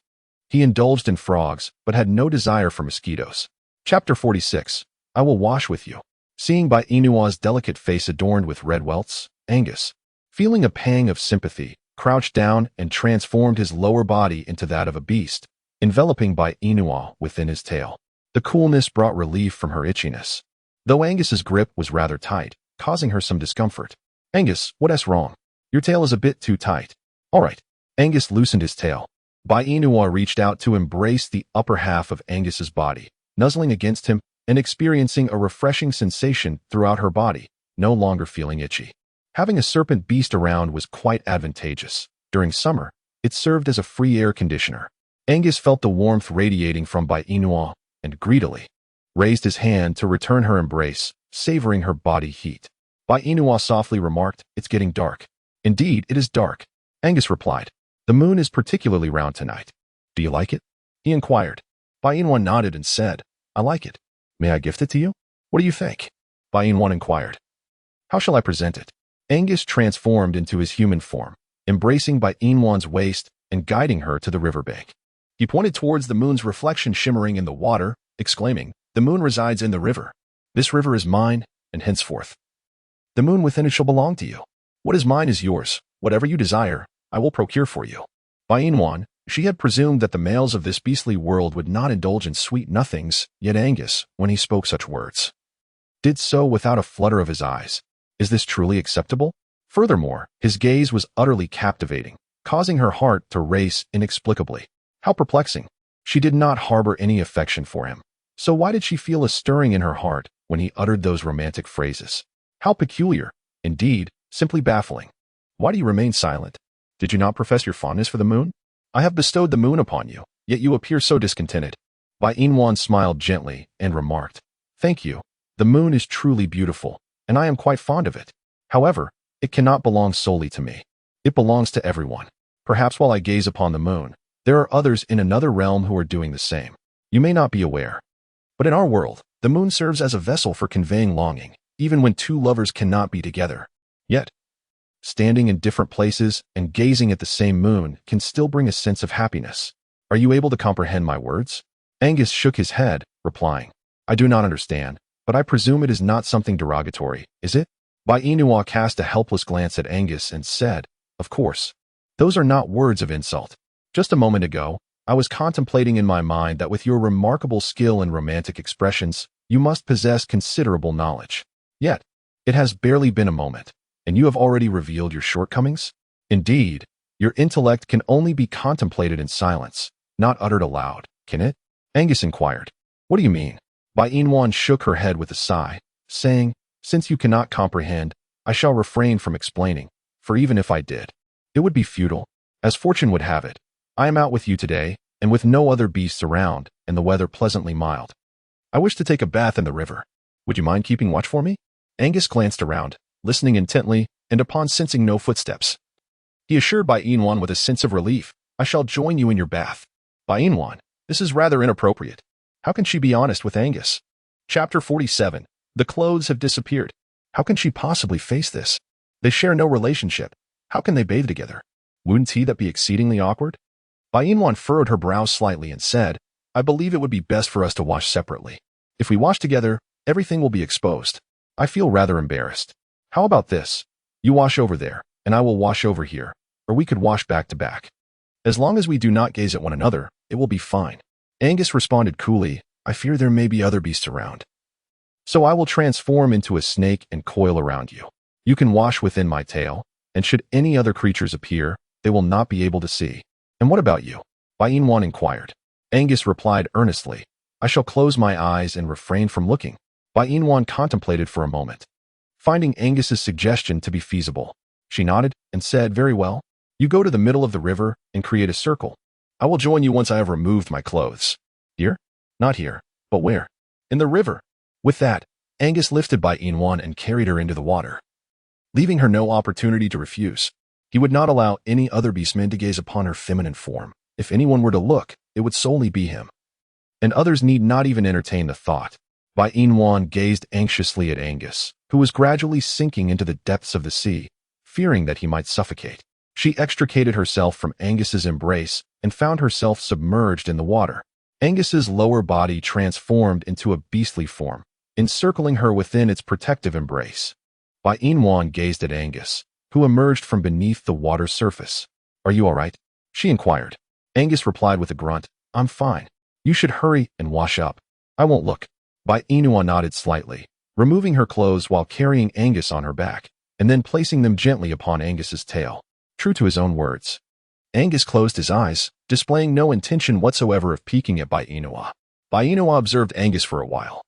He indulged in frogs, but had no desire for mosquitoes. Chapter 46. I will wash with you. Seeing Bainua's delicate face adorned with red welts, Angus, feeling a pang of sympathy, crouched down and transformed his lower body into that of a beast, enveloping Bainua within his tail. The coolness brought relief from her itchiness, though Angus's grip was rather tight, causing her some discomfort. "Angus, what's wrong? Your tail is a bit too tight." "All right." Angus loosened his tail. Bainua reached out to embrace the upper half of Angus's body, nuzzling against him and experiencing a refreshing sensation throughout her body, no longer feeling itchy. Having a serpent beast around was quite advantageous. During summer, it served as a free air conditioner. Angus felt the warmth radiating from Bainua and greedily raised his hand to return her embrace, savoring her body heat. Bainua softly remarked, "It's getting dark." "Indeed, it is dark," Angus replied. "The moon is particularly round tonight." "Do you like it?" he inquired. Bainua nodded and said, "I like it." "May I gift it to you?" "What do you think?" Bainua inquired. "How shall I present it?" Angus transformed into his human form, embracing Bainua's waist and guiding her to the riverbank. He pointed towards the moon's reflection shimmering in the water, exclaiming, "The moon resides in the river. This river is mine, and henceforth the moon within it shall belong to you. What is mine is yours. Whatever you desire, I will procure for you." Bainwan, she had presumed that the males of this beastly world would not indulge in sweet nothings, yet Angus, when he spoke such words, did so without a flutter of his eyes. Is this truly acceptable? Furthermore, his gaze was utterly captivating, causing her heart to race inexplicably. How perplexing. She did not harbor any affection for him. So why did she feel a stirring in her heart when he uttered those romantic phrases? How peculiar. Indeed, simply baffling. Why do you remain silent? Did you not profess your fondness for the moon? I have bestowed the moon upon you, yet you appear so discontented. Bainwan smiled gently and remarked, "Thank you. The moon is truly beautiful, and I am quite fond of it. However, it cannot belong solely to me. It belongs to everyone. Perhaps while I gaze upon the moon, there are others in another realm who are doing the same. You may not be aware, but in our world, the moon serves as a vessel for conveying longing, even when two lovers cannot be together. Yet, standing in different places and gazing at the same moon can still bring a sense of happiness. Are you able to comprehend my words?" Angus shook his head, replying, "I do not understand, but I presume it is not something derogatory, is it?" Bainua cast a helpless glance at Angus and said, "Of course. Those are not words of insult. Just a moment ago, I was contemplating in my mind that with your remarkable skill in romantic expressions, you must possess considerable knowledge. Yet, it has barely been a moment, and you have already revealed your shortcomings? Indeed, your intellect can only be contemplated in silence, not uttered aloud, can it? Angus inquired. What do you mean? Bai Inwan shook her head with a sigh, saying, Since you cannot comprehend, I shall refrain from explaining, for even if I did, it would be futile. As fortune would have it, I am out with you today, and with no other beasts around, and the weather pleasantly mild. I wish to take a bath in the river. Would you mind keeping watch for me? Angus glanced around, listening intently, and upon sensing no footsteps, he assured Bai Inwan with a sense of relief, I shall join you in your bath. Bai Inwan, this is rather inappropriate. How can she be honest with Angus? Chapter 47. The clothes have disappeared. How can she possibly face this? They share no relationship. How can they bathe together? Wouldn't that be exceedingly awkward? Bai Inwan furrowed her brows slightly and said, I believe it would be best for us to wash separately. If we wash together, everything will be exposed. I feel rather embarrassed. How about this? You wash over there, and I will wash over here, or we could wash back to back. As long as we do not gaze at one another, it will be fine. Angus responded coolly, I fear there may be other beasts around. So I will transform into a snake and coil around you. You can wash within my tail, and should any other creatures appear, they will not be able to see. And what about you? Bai Inwan inquired. Angus replied earnestly, I shall close my eyes and refrain from looking. Bai Inwan contemplated for a moment, finding Angus's suggestion to be feasible. She nodded and said, Very well. You go to the middle of the river and create a circle. I will join you once I have removed my clothes. Here? Not here. But where? In the river. With that, Angus lifted Bai Inwan and carried her into the water, leaving her no opportunity to refuse. He would not allow any other beastman to gaze upon her feminine form. If anyone were to look, it would solely be him. And others need not even entertain the thought. Bai Inwan gazed anxiously at Angus, who was gradually sinking into the depths of the sea, fearing that he might suffocate. She extricated herself from Angus's embrace and found herself submerged in the water. Angus's lower body transformed into a beastly form, encircling her within its protective embrace. Bai Inwan gazed at Angus, who emerged from beneath the water's surface. Are you all right? She inquired. Angus replied with a grunt, I'm fine. You should hurry and wash up. I won't look. Bai Inwan nodded slightly, removing her clothes while carrying Angus on her back, and then placing them gently upon Angus's tail. True to his own words, Angus closed his eyes, displaying no intention whatsoever of peeking at Bai Inwan. Bai Inwan observed Angus for a while,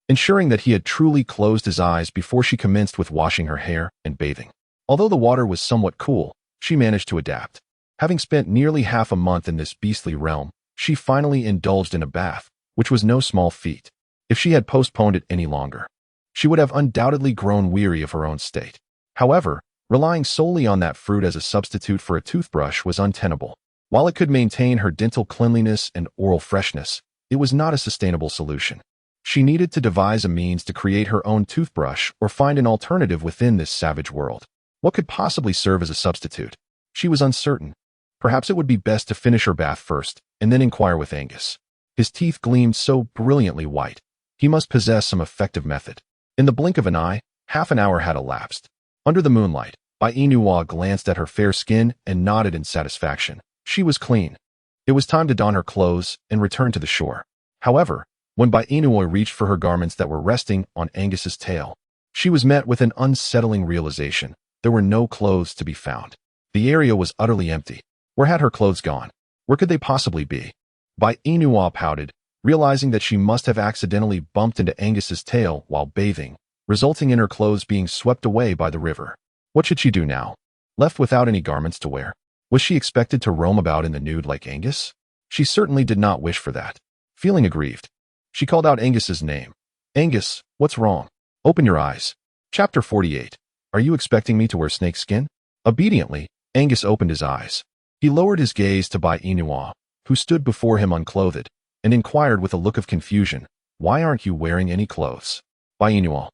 ensuring that he had truly closed his eyes before she commenced with washing her hair and bathing. Although the water was somewhat cool, she managed to adapt. Having spent nearly half a month in this beastly realm, she finally indulged in a bath, which was no small feat. If she had postponed it any longer, she would have undoubtedly grown weary of her own state. However, relying solely on that fruit as a substitute for a toothbrush was untenable. While it could maintain her dental cleanliness and oral freshness, it was not a sustainable solution. She needed to devise a means to create her own toothbrush or find an alternative within this savage world. What could possibly serve as a substitute? She was uncertain. Perhaps it would be best to finish her bath first, and then inquire with Angus. His teeth gleamed so brilliantly white. He must possess some effective method. In the blink of an eye, half an hour had elapsed. Under the moonlight, Bai Inwan glanced at her fair skin and nodded in satisfaction. She was clean. It was time to don her clothes and return to the shore. However, when Bai Inwan reached for her garments that were resting on Angus's tail, she was met with an unsettling realization. There were no clothes to be found. The area was utterly empty. Where had her clothes gone? Where could they possibly be? Bai Inwan pouted, realizing that she must have accidentally bumped into Angus's tail while bathing, resulting in her clothes being swept away by the river. What should she do now? Left without any garments to wear? Was she expected to roam about in the nude like Angus? She certainly did not wish for that. Feeling aggrieved, she called out Angus's name. Angus, what's wrong? Open your eyes. Chapter 48. Are you expecting me to wear snakeskin? Obediently, Angus opened his eyes. He lowered his gaze to Bai Inwan, who stood before him unclothed, and inquired with a look of confusion, Why aren't you wearing any clothes? Bai Inwan,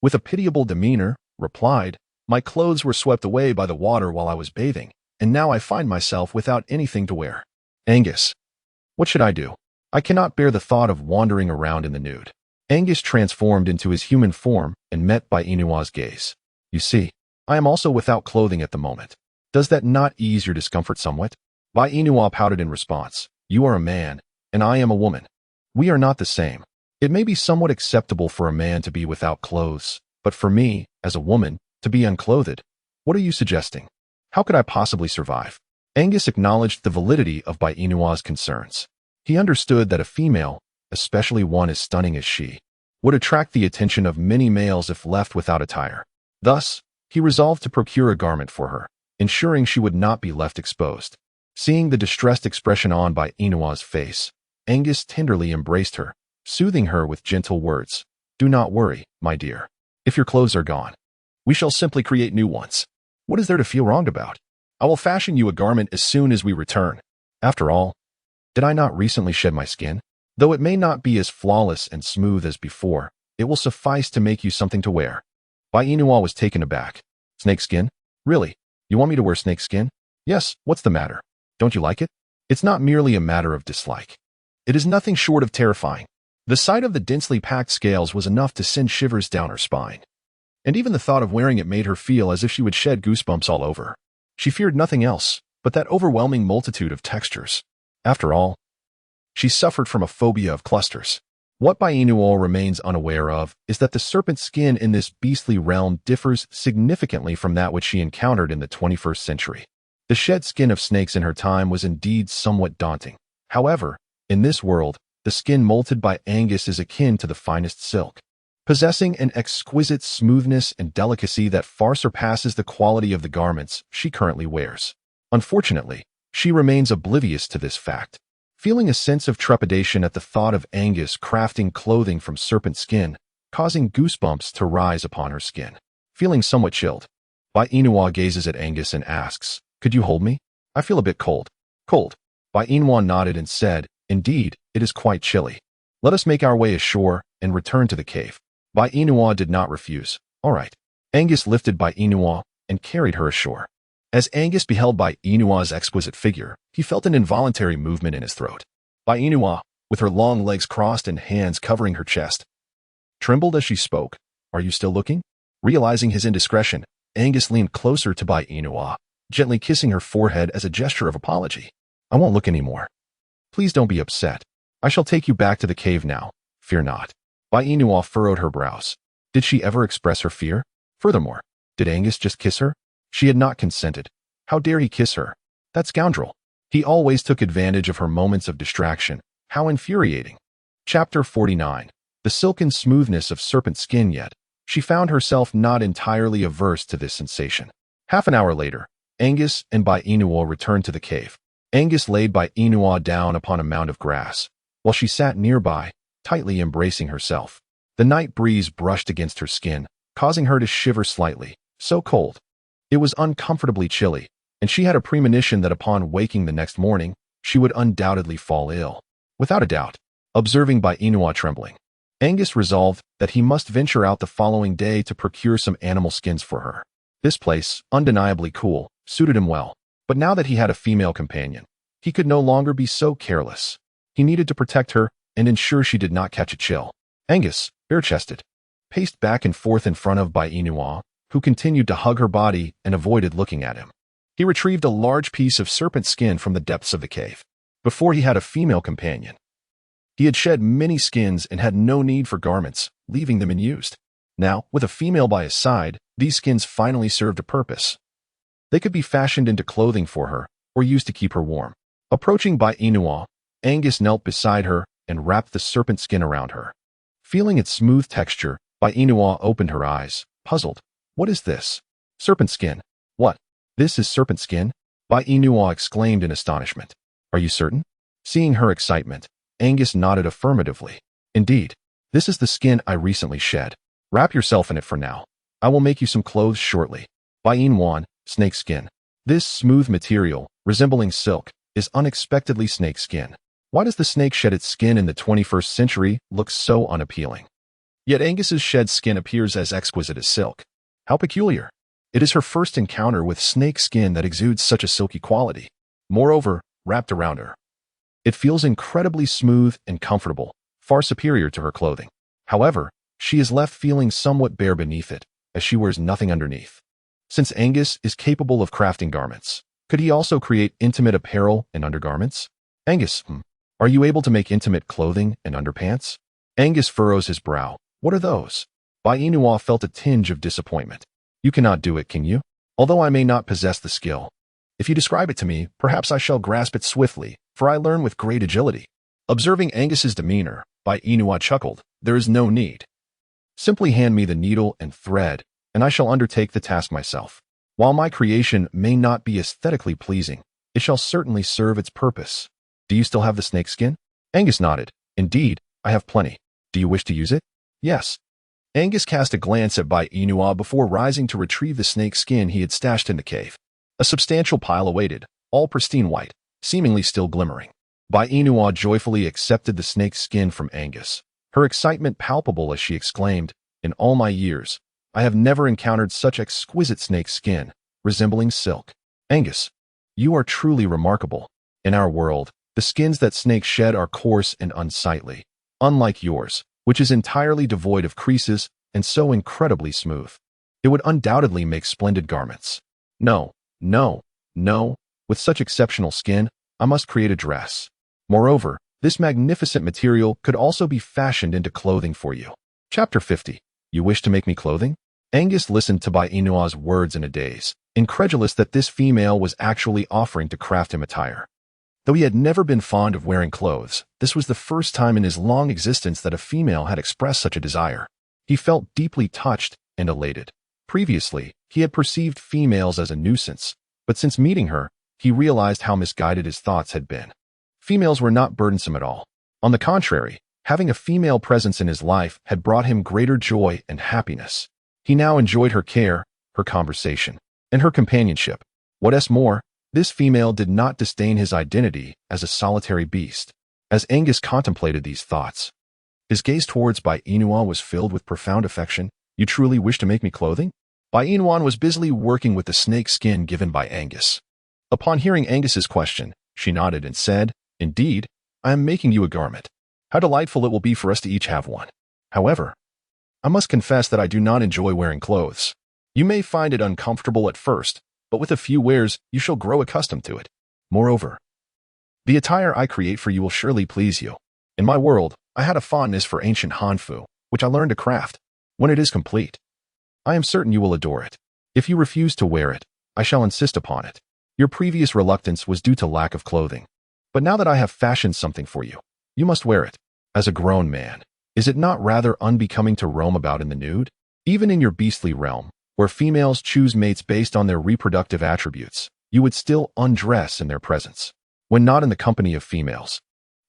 with a pitiable demeanor, replied, My clothes were swept away by the water while I was bathing, and now I find myself without anything to wear. Angus, what should I do? I cannot bear the thought of wandering around in the nude. Angus transformed into his human form and met Bai Inwan's gaze. You see, I am also without clothing at the moment. Does that not ease your discomfort somewhat? Bai Inwan pouted in response. You are a man, and I am a woman. We are not the same. It may be somewhat acceptable for a man to be without clothes, but for me, as a woman, to be unclothed. What are you suggesting? How could I possibly survive? Angus acknowledged the validity of Bai Inua's concerns. He understood that a female, especially one as stunning as she, would attract the attention of many males if left without attire. Thus, he resolved to procure a garment for her, ensuring she would not be left exposed. Seeing the distressed expression on Bai Inua's face, Angus tenderly embraced her, soothing her with gentle words. Do not worry, my dear. If your clothes are gone, we shall simply create new ones. What is there to feel wronged about? I will fashion you a garment as soon as we return. After all, did I not recently shed my skin? Though it may not be as flawless and smooth as before, it will suffice to make you something to wear. Bai Inua was taken aback. Snakeskin? Really? You want me to wear snakeskin? Yes, what's the matter? Don't you like it? It's not merely a matter of dislike. It is nothing short of terrifying. The sight of the densely packed scales was enough to send shivers down her spine. And even the thought of wearing it made her feel as if she would shed goosebumps all over. She feared nothing else but that overwhelming multitude of textures. After all, she suffered from a phobia of clusters. What Bai Inua remains unaware of is that the serpent skin in this beastly realm differs significantly from that which she encountered in the 21st century. The shed skin of snakes in her time was indeed somewhat daunting. However, in this world, the skin molted by Angus is akin to the finest silk, possessing an exquisite smoothness and delicacy that far surpasses the quality of the garments she currently wears. Unfortunately, she remains oblivious to this fact, feeling a sense of trepidation at the thought of Angus crafting clothing from serpent skin, causing goosebumps to rise upon her skin. Feeling somewhat chilled, Bai Inua gazes at Angus and asks, "Could you hold me? I feel a bit cold." Cold. Bai Inua nodded and said, "Indeed, it is quite chilly. Let us make our way ashore and return to the cave." Bai Inua did not refuse. All right. Angus lifted Bai Inua and carried her ashore. As Angus beheld Bai Inua's exquisite figure, he felt an involuntary movement in his throat. Bai Inua, with her long legs crossed and hands covering her chest, trembled as she spoke. "Are you still looking?" Realizing his indiscretion, Angus leaned closer to Bai Inua, gently kissing her forehead as a gesture of apology. "I won't look anymore. Please don't be upset. I shall take you back to the cave now. Fear not." Bai Inua furrowed her brows. Did she ever express her fear? Furthermore, did Angus just kiss her? She had not consented. How dare he kiss her? That scoundrel. He always took advantage of her moments of distraction. How infuriating. Chapter 49. The silken smoothness of serpent skin. Yet she found herself not entirely averse to this sensation. Half an hour later, Angus and Bai Inua returned to the cave. Angus laid Bai Inua down upon a mound of grass, while she sat nearby, tightly embracing herself. The night breeze brushed against her skin, causing her to shiver slightly. So cold. It was uncomfortably chilly, and she had a premonition that upon waking the next morning, she would undoubtedly fall ill. Without a doubt, observing Bai Inua trembling, Angus resolved that he must venture out the following day to procure some animal skins for her. This place, undeniably cool, suited him well, but now that he had a female companion, he could no longer be so careless. He needed to protect her and ensure she did not catch a chill. Angus, bare-chested, paced back and forth in front of Bai Inua, who continued to hug her body and avoided looking at him. He retrieved a large piece of serpent skin from the depths of the cave. Before he had a female companion, he had shed many skins and had no need for garments, leaving them unused. Now, with a female by his side, these skins finally served a purpose. They could be fashioned into clothing for her or used to keep her warm. Approaching Bai Inua, Angus knelt beside her and wrapped the serpent skin around her. Feeling its smooth texture, Bai Inua opened her eyes, puzzled. What is this? Serpent skin. What? This is serpent skin? Bai Inua exclaimed in astonishment. Are you certain? Seeing her excitement, Angus nodded affirmatively. Indeed, this is the skin I recently shed. Wrap yourself in it for now. I will make you some clothes shortly. Bai Inua, snake skin. This smooth material, resembling silk, is unexpectedly snake skin. Why does the snake shed its skin in the 21st century look so unappealing? Yet Angus's shed skin appears as exquisite as silk. How peculiar. It is her first encounter with snake skin that exudes such a silky quality. Moreover, wrapped around her, it feels incredibly smooth and comfortable, far superior to her clothing. However, she is left feeling somewhat bare beneath it, as she wears nothing underneath. Since Angus is capable of crafting garments, could he also create intimate apparel and undergarments? Angus, are you able to make intimate clothing and underpants? Angus furrows his brow. What are those? Bai Inua felt a tinge of disappointment. You cannot do it, can you? although I may not possess the skill. If you describe it to me, perhaps I shall grasp it swiftly, for I learn with great agility." Observing Angus's demeanor, Bai Inua chuckled, "There is no need. Simply hand me the needle and thread, and I shall undertake the task myself. While my creation may not be aesthetically pleasing, it shall certainly serve its purpose. Do you still have the snake skin?" Angus nodded. "Indeed, I have plenty. Do you wish to use it?" "Yes." Angus cast a glance at Bai Inua before rising to retrieve the snake skin he had stashed in the cave. A substantial pile awaited, all pristine white, seemingly still glimmering. Bai Inua joyfully accepted the snake's skin from Angus, her excitement palpable as she exclaimed, "In all my years, I have never encountered such exquisite snake skin, resembling silk. Angus, you are truly remarkable. In our world, the skins that snakes shed are coarse and unsightly, unlike yours, which is entirely devoid of creases and so incredibly smooth. It would undoubtedly make splendid garments. No, no, no, with such exceptional skin, I must create a dress. Moreover, this magnificent material could also be fashioned into clothing for you." Chapter 50. You wish to make me clothing? Angus listened to Bai Inua's words in a daze, incredulous that this female was actually offering to craft him attire. Though he had never been fond of wearing clothes, this was the first time in his long existence that a female had expressed such a desire. He felt deeply touched and elated. Previously, he had perceived females as a nuisance, but since meeting her, he realized how misguided his thoughts had been. Females were not burdensome at all. On the contrary, having a female presence in his life had brought him greater joy and happiness. He now enjoyed her care, her conversation, and her companionship. What's more, this female did not disdain his identity as a solitary beast. As Angus contemplated these thoughts, his gaze towards Bai Inua was filled with profound affection. "You truly wish to make me clothing?" Bai Inua was busily working with the snake skin given by Angus. Upon hearing Angus's question, she nodded and said, "Indeed, I am making you a garment. How delightful it will be for us to each have one. However, I must confess that I do not enjoy wearing clothes. You may find it uncomfortable at first, but with a few wears, you shall grow accustomed to it. Moreover, the attire I create for you will surely please you. In my world, I had a fondness for ancient Hanfu, which I learned to craft. When it is complete, I am certain you will adore it. If you refuse to wear it, I shall insist upon it. Your previous reluctance was due to lack of clothing. But now that I have fashioned something for you, you must wear it. As a grown man, is it not rather unbecoming to roam about in the nude? Even in your beastly realm, where females choose mates based on their reproductive attributes, you would still undress in their presence. When not in the company of females,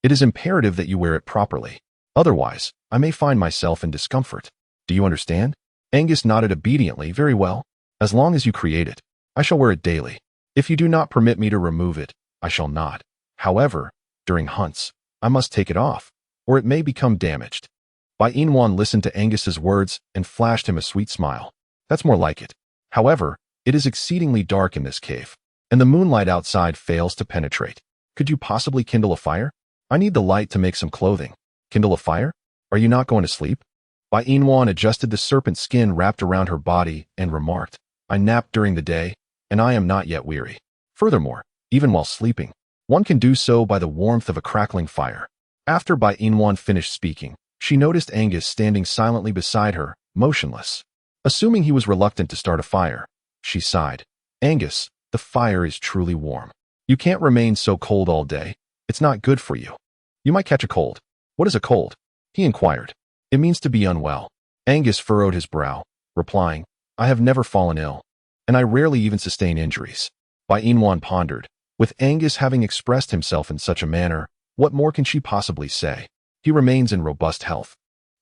it is imperative that you wear it properly. Otherwise, I may find myself in discomfort. Do you understand?" Angus nodded obediently. "Very well. As long as you create it, I shall wear it daily. If you do not permit me to remove it, I shall not. However, during hunts, I must take it off, or it may become damaged." Bai Inwan listened to Angus's words and flashed him a sweet smile. "That's more like it. However, it is exceedingly dark in this cave, and the moonlight outside fails to penetrate. Could you possibly kindle a fire? I need the light to make some clothing." "Kindle a fire? Are you not going to sleep?" Bai Inwan adjusted the serpent skin wrapped around her body and remarked, "I nap during the day, and I am not yet weary. Furthermore, even while sleeping, one can do so by the warmth of a crackling fire." After Bai Inwan finished speaking, she noticed Angus standing silently beside her, motionless. Assuming he was reluctant to start a fire, she sighed. "Angus, the fire is truly warm. You can't remain so cold all day. It's not good for you. You might catch a cold." "What is a cold?" he inquired. "It means to be unwell." Angus furrowed his brow, replying, "I have never fallen ill, and I rarely even sustain injuries." Bai Inwan pondered. With Angus having expressed himself in such a manner, what more can she possibly say? He remains in robust health,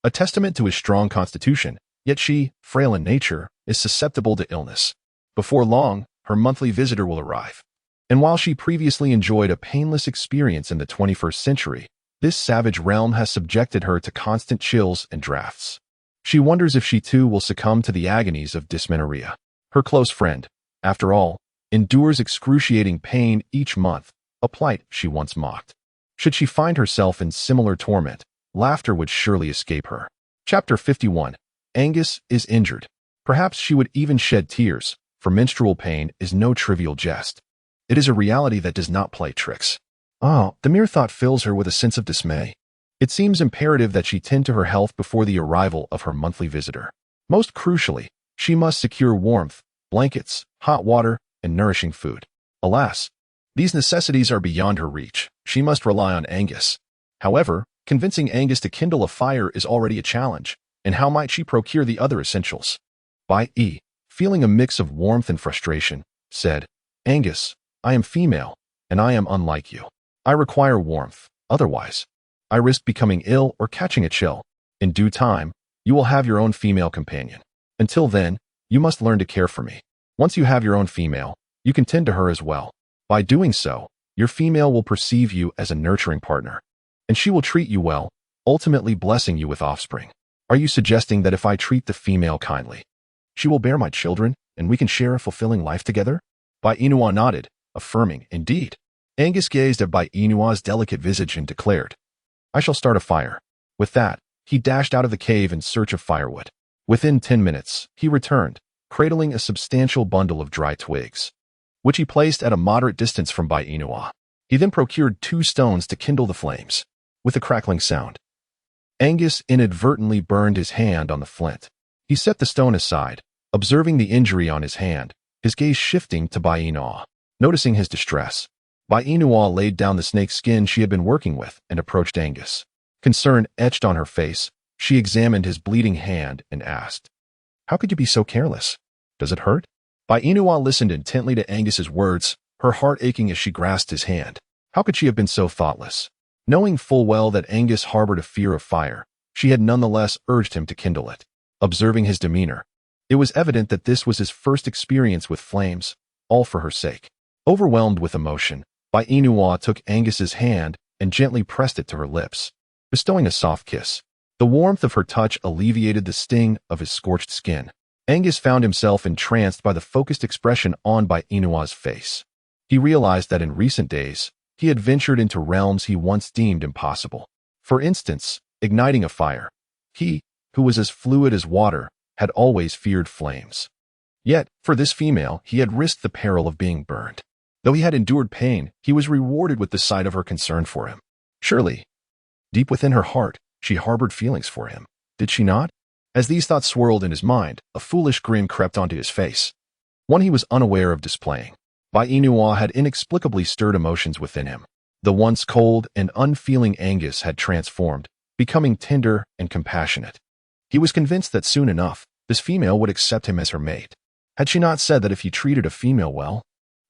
a testament to his strong constitution, yet she, frail in nature, is susceptible to illness. Before long, her monthly visitor will arrive. And while she previously enjoyed a painless experience in the 21st century, this savage realm has subjected her to constant chills and drafts. She wonders if she too will succumb to the agonies of dysmenorrhea. Her close friend, after all, endures excruciating pain each month, a plight she once mocked. Should she find herself in similar torment, laughter would surely escape her. Chapter 51. Angus is injured. Perhaps she would even shed tears, for menstrual pain is no trivial jest. It is a reality that does not play tricks. The mere thought fills her with a sense of dismay. It seems imperative that she tend to her health before the arrival of her monthly visitor. Most crucially, she must secure warmth, blankets, hot water, and nourishing food. Alas, these necessities are beyond her reach. She must rely on Angus. However, convincing Angus to kindle a fire is already a challenge, and how might she procure the other essentials? Bai, feeling a mix of warmth and frustration, said, Angus, I am female, and I am unlike you. I require warmth, otherwise, I risk becoming ill or catching a chill. In due time, you will have your own female companion. Until then, you must learn to care for me. Once you have your own female, you can tend to her as well. By doing so, your female will perceive you as a nurturing partner, and she will treat you well, ultimately blessing you with offspring. Are you suggesting that if I treat the female kindly, she will bear my children, and we can share a fulfilling life together? Bai Inua nodded, affirming, indeed. Angus gazed at Bai Inua's delicate visage and declared, I shall start a fire. With that, he dashed out of the cave in search of firewood. Within 10 minutes, he returned, cradling a substantial bundle of dry twigs, which he placed at a moderate distance from Bai Inua. He then procured 2 stones to kindle the flames. With a crackling sound, Angus inadvertently burned his hand on the flint. He set the stone aside, observing the injury on his hand, his gaze shifting to Bai Inua. Noticing his distress, Bai Inua laid down the snake skin she had been working with and approached Angus. Concern etched on her face, she examined his bleeding hand and asked, How could you be so careless? Does it hurt? Bai Inua listened intently to Angus's words, her heart aching as she grasped his hand. How could she have been so thoughtless? Knowing full well that Angus harbored a fear of fire, she had nonetheless urged him to kindle it. Observing his demeanor, it was evident that this was his first experience with flames, all for her sake. Overwhelmed with emotion, Bai Inua took Angus's hand and gently pressed it to her lips, bestowing a soft kiss. The warmth of her touch alleviated the sting of his scorched skin. Angus found himself entranced by the focused expression on Bai Inua's face. He realized that in recent days, he had ventured into realms he once deemed impossible. For instance, igniting a fire. He, who was as fluid as water, had always feared flames. Yet, for this female, he had risked the peril of being burned. Though he had endured pain, he was rewarded with the sight of her concern for him. Surely, deep within her heart, she harbored feelings for him. Did she not? As these thoughts swirled in his mind, a foolish grin crept onto his face, one he was unaware of displaying. Bai Inua had inexplicably stirred emotions within him. The once cold and unfeeling Angus had transformed, becoming tender and compassionate. He was convinced that soon enough, this female would accept him as her mate. Had she not said that if he treated a female well,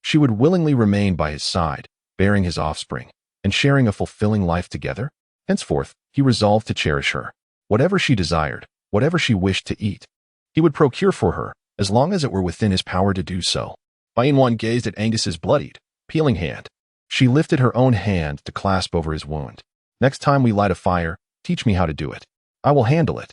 she would willingly remain by his side, bearing his offspring, and sharing a fulfilling life together? Henceforth, he resolved to cherish her. Whatever she desired, whatever she wished to eat, he would procure for her, as long as it were within his power to do so. Bai Inua gazed at Angus's bloodied, peeling hand. She lifted her own hand to clasp over his wound. Next time we light a fire, teach me how to do it. I will handle it.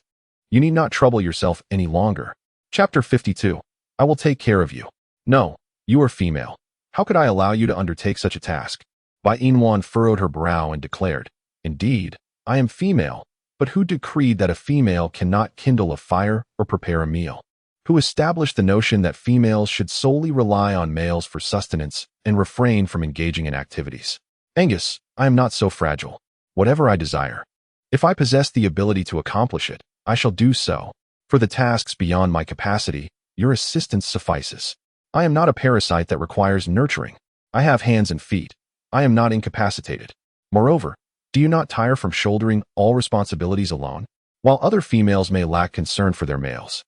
You need not trouble yourself any longer. Chapter 52. I will take care of you. No, you are female. How could I allow you to undertake such a task? Bai Inua furrowed her brow and declared, Indeed, I am female, but who decreed that a female cannot kindle a fire or prepare a meal? Who established the notion that females should solely rely on males for sustenance and refrain from engaging in activities? Angus, I am not so fragile. Whatever I desire, if I possess the ability to accomplish it, I shall do so. For the tasks beyond my capacity, your assistance suffices. I am not a parasite that requires nurturing. I have hands and feet. I am not incapacitated. Moreover, do you not tire from shouldering all responsibilities alone? While other females may lack concern for their males,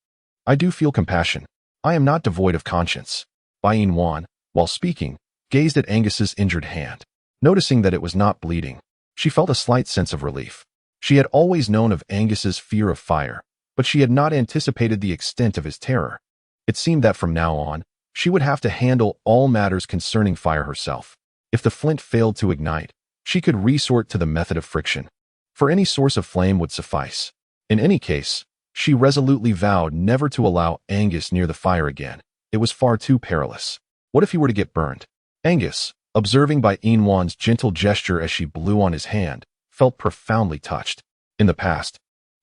I do feel compassion. I am not devoid of conscience. Bai Inua, while speaking, gazed at Angus's injured hand. Noticing that it was not bleeding, she felt a slight sense of relief. She had always known of Angus's fear of fire, but she had not anticipated the extent of his terror. It seemed that from now on, she would have to handle all matters concerning fire herself. If the flint failed to ignite, she could resort to the method of friction, for any source of flame would suffice. In any case, she resolutely vowed never to allow Angus near the fire again. It was far too perilous. What if he were to get burned? Angus, observing Bai Inua's gentle gesture as she blew on his hand, felt profoundly touched. In the past,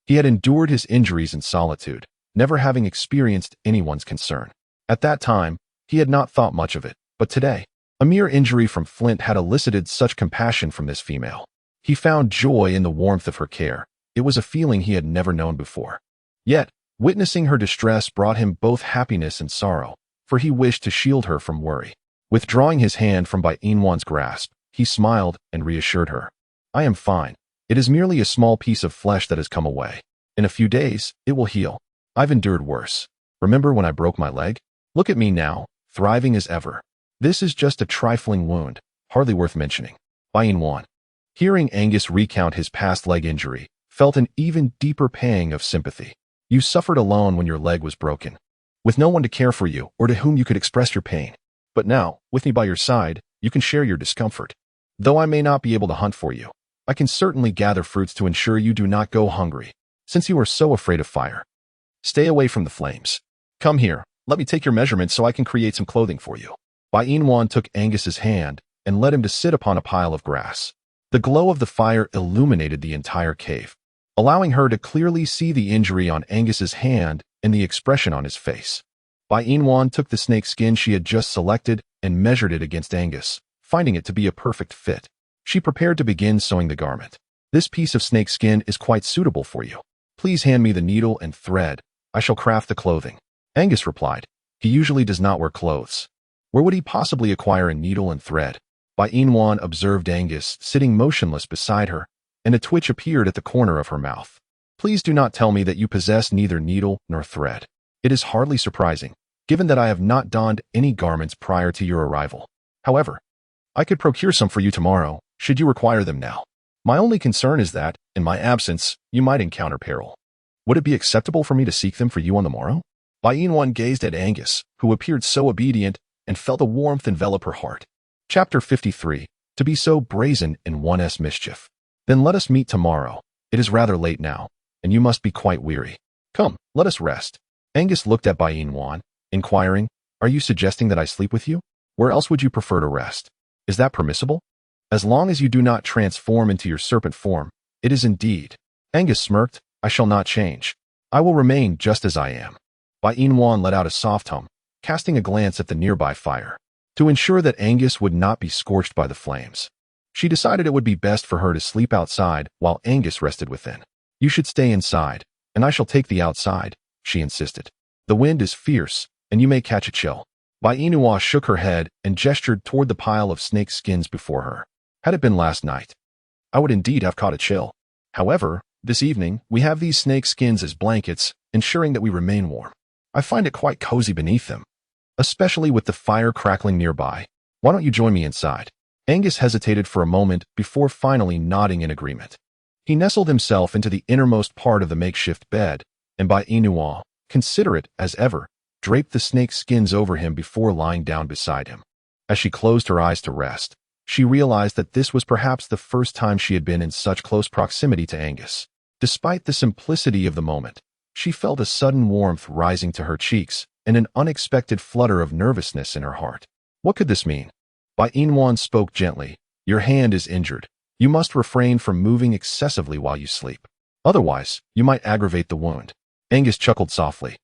he had endured his injuries in solitude, never having experienced anyone's concern. At that time, he had not thought much of it, but today, a mere injury from flint had elicited such compassion from this female. He found joy in the warmth of her care. It was a feeling he had never known before. Yet, witnessing her distress brought him both happiness and sorrow. for he wished to shield her from worry. Withdrawing his hand from Bai Inwan's grasp, he smiled and reassured her. I am fine. It is merely a small piece of flesh that has come away. In a few days, it will heal. I've endured worse. Remember when I broke my leg? Look at me now, thriving as ever. This is just a trifling wound, hardly worth mentioning. Bai Inwan, hearing Angus recount his past leg injury, felt an even deeper pang of sympathy. You suffered alone when your leg was broken, with no one to care for you or to whom you could express your pain. But now, with me by your side, you can share your discomfort. Though I may not be able to hunt for you, I can certainly gather fruits to ensure you do not go hungry, since you are so afraid of fire. Stay away from the flames. Come here, let me take your measurements so I can create some clothing for you. Bai Inwan took Angus's hand and led him to sit upon a pile of grass. The glow of the fire illuminated the entire cave, allowing her to clearly see the injury on Angus's hand and the expression on his face. Bai Inwan took the snake skin she had just selected and measured it against Angus, finding it to be a perfect fit. She prepared to begin sewing the garment. This piece of snake skin is quite suitable for you. Please hand me the needle and thread. I shall craft the clothing. Angus replied. He usually does not wear clothes. Where would he possibly acquire a needle and thread? Bai Inwan observed Angus sitting motionless beside her, and a twitch appeared at the corner of her mouth. Please do not tell me that you possess neither needle nor thread. It is hardly surprising, given that I have not donned any garments prior to your arrival. However, I could procure some for you tomorrow, should you require them now. My only concern is that, in my absence, you might encounter peril. Would it be acceptable for me to seek them for you on the morrow? Bai Inwan gazed at Angus, who appeared so obedient, and felt a warmth envelop her heart. Chapter 53. To be so brazen in one's mischief. Then let us meet tomorrow. It is rather late now, and you must be quite weary. Come, let us rest. Angus looked at Bai Inwan, inquiring, Are you suggesting that I sleep with you? Where else would you prefer to rest? Is that permissible? As long as you do not transform into your serpent form, it is indeed. Angus smirked. I shall not change. I will remain just as I am. Bai Inwan let out a soft hum, casting a glance at the nearby fire. To ensure that Angus would not be scorched by the flames, she decided it would be best for her to sleep outside while Angus rested within. You should stay inside, and I shall take the outside, she insisted. The wind is fierce, and you may catch a chill. Bai Inwan shook her head and gestured toward the pile of snake skins before her. Had it been last night, I would indeed have caught a chill. However, this evening, we have these snake skins as blankets, ensuring that we remain warm. I find it quite cozy beneath them, especially with the fire crackling nearby. Why don't you join me inside? Angus hesitated for a moment before finally nodding in agreement. He nestled himself into the innermost part of the makeshift bed, and Bai Inwan, considerate as ever, draped the snake skins over him before lying down beside him. As she closed her eyes to rest, she realized that this was perhaps the first time she had been in such close proximity to Angus. Despite the simplicity of the moment, she felt a sudden warmth rising to her cheeks and an unexpected flutter of nervousness in her heart. What could this mean? Bai Inwan spoke gently. Your hand is injured. You must refrain from moving excessively while you sleep. Otherwise, you might aggravate the wound. Angus chuckled softly.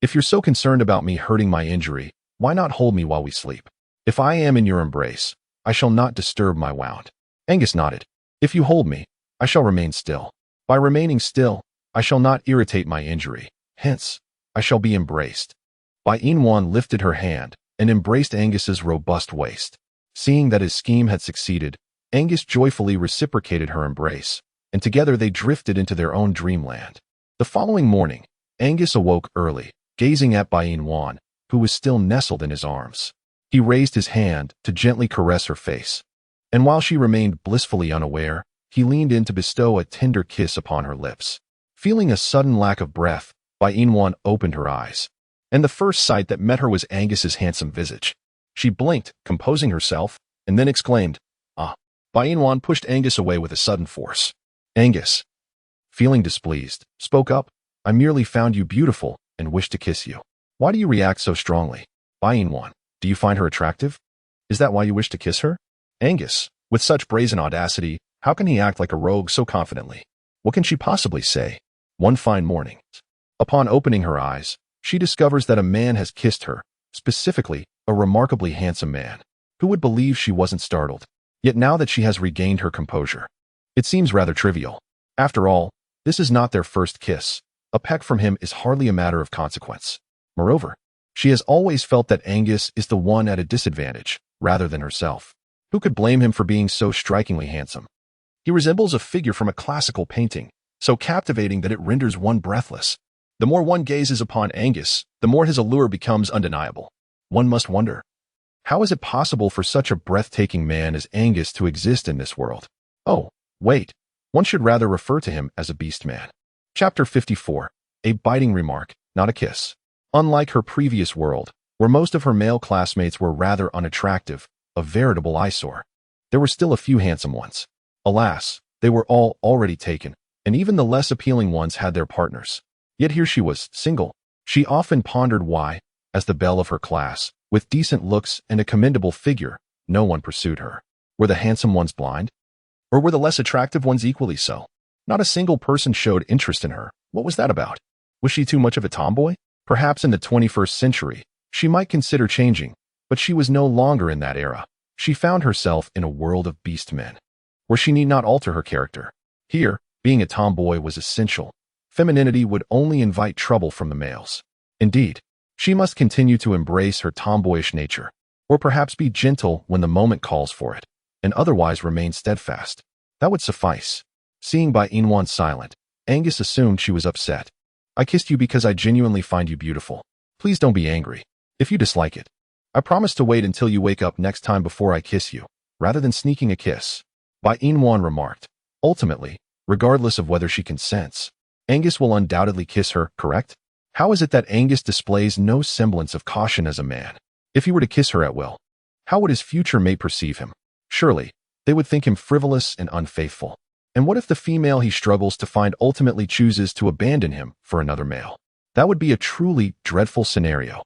If you're so concerned about me hurting my injury, why not hold me while we sleep? If I am in your embrace, I shall not disturb my wound. Angus nodded. If you hold me, I shall remain still. By remaining still, I shall not irritate my injury. Hence, I shall be embraced. Bai Inwan lifted her hand and embraced Angus's robust waist. Seeing that his scheme had succeeded, Angus joyfully reciprocated her embrace, and together they drifted into their own dreamland. The following morning, Angus awoke early, gazing at Bai Inwan, who was still nestled in his arms. He raised his hand to gently caress her face, and while she remained blissfully unaware, he leaned in to bestow a tender kiss upon her lips. Feeling a sudden lack of breath, Bai Inwan opened her eyes, and the first sight that met her was Angus's handsome visage. She blinked, composing herself, and then exclaimed, Ah! Bai Inwan pushed Angus away with a sudden force. Angus, feeling displeased, spoke up, I merely found you beautiful and wished to kiss you. Why do you react so strongly? Bai Inwan, do you find her attractive? Is that why you wish to kiss her? Angus, with such brazen audacity, how can he act like a rogue so confidently? What can she possibly say? One fine morning, upon opening her eyes, she discovers that a man has kissed her, specifically, a remarkably handsome man. Who would believe she wasn't startled? Yet now that she has regained her composure, it seems rather trivial. After all, this is not their first kiss. A peck from him is hardly a matter of consequence. Moreover, She has always felt that Angus is the one at a disadvantage, rather than herself. Who could blame him for being so strikingly handsome? He resembles a figure from a classical painting, so captivating that it renders one breathless. The more one gazes upon Angus, the more his allure becomes undeniable. One must wonder, how is it possible for such a breathtaking man as Angus to exist in this world? Oh, wait, one should rather refer to him as a beast man. Chapter 54. A biting remark, not a kiss. Unlike her previous world, where most of her male classmates were rather unattractive, a veritable eyesore, there were still a few handsome ones. Alas, they were all already taken, and even the less appealing ones had their partners. Yet here she was, single. She often pondered why, as the belle of her class, with decent looks and a commendable figure, no one pursued her. Were the handsome ones blind? Or were the less attractive ones equally so? Not a single person showed interest in her. What was that about? Was she too much of a tomboy? Perhaps in the 21st century, she might consider changing, but she was no longer in that era. She found herself in a world of beast men, where she need not alter her character. Here, being a tomboy was essential. Femininity would only invite trouble from the males. Indeed, she must continue to embrace her tomboyish nature, or perhaps be gentle when the moment calls for it, and otherwise remain steadfast. That would suffice. Seeing Bai Inwan silent, Angus assumed she was upset. I kissed you because I genuinely find you beautiful. Please don't be angry. If you dislike it, I promise to wait until you wake up next time before I kiss you, rather than sneaking a kiss. Bai Inwan remarked. Ultimately, regardless of whether she consents, Angus will undoubtedly kiss her, correct? How is it that Angus displays no semblance of caution as a man? If he were to kiss her at will, how would his future mate perceive him? Surely, they would think him frivolous and unfaithful. And what if the female he struggles to find ultimately chooses to abandon him for another male? That would be a truly dreadful scenario.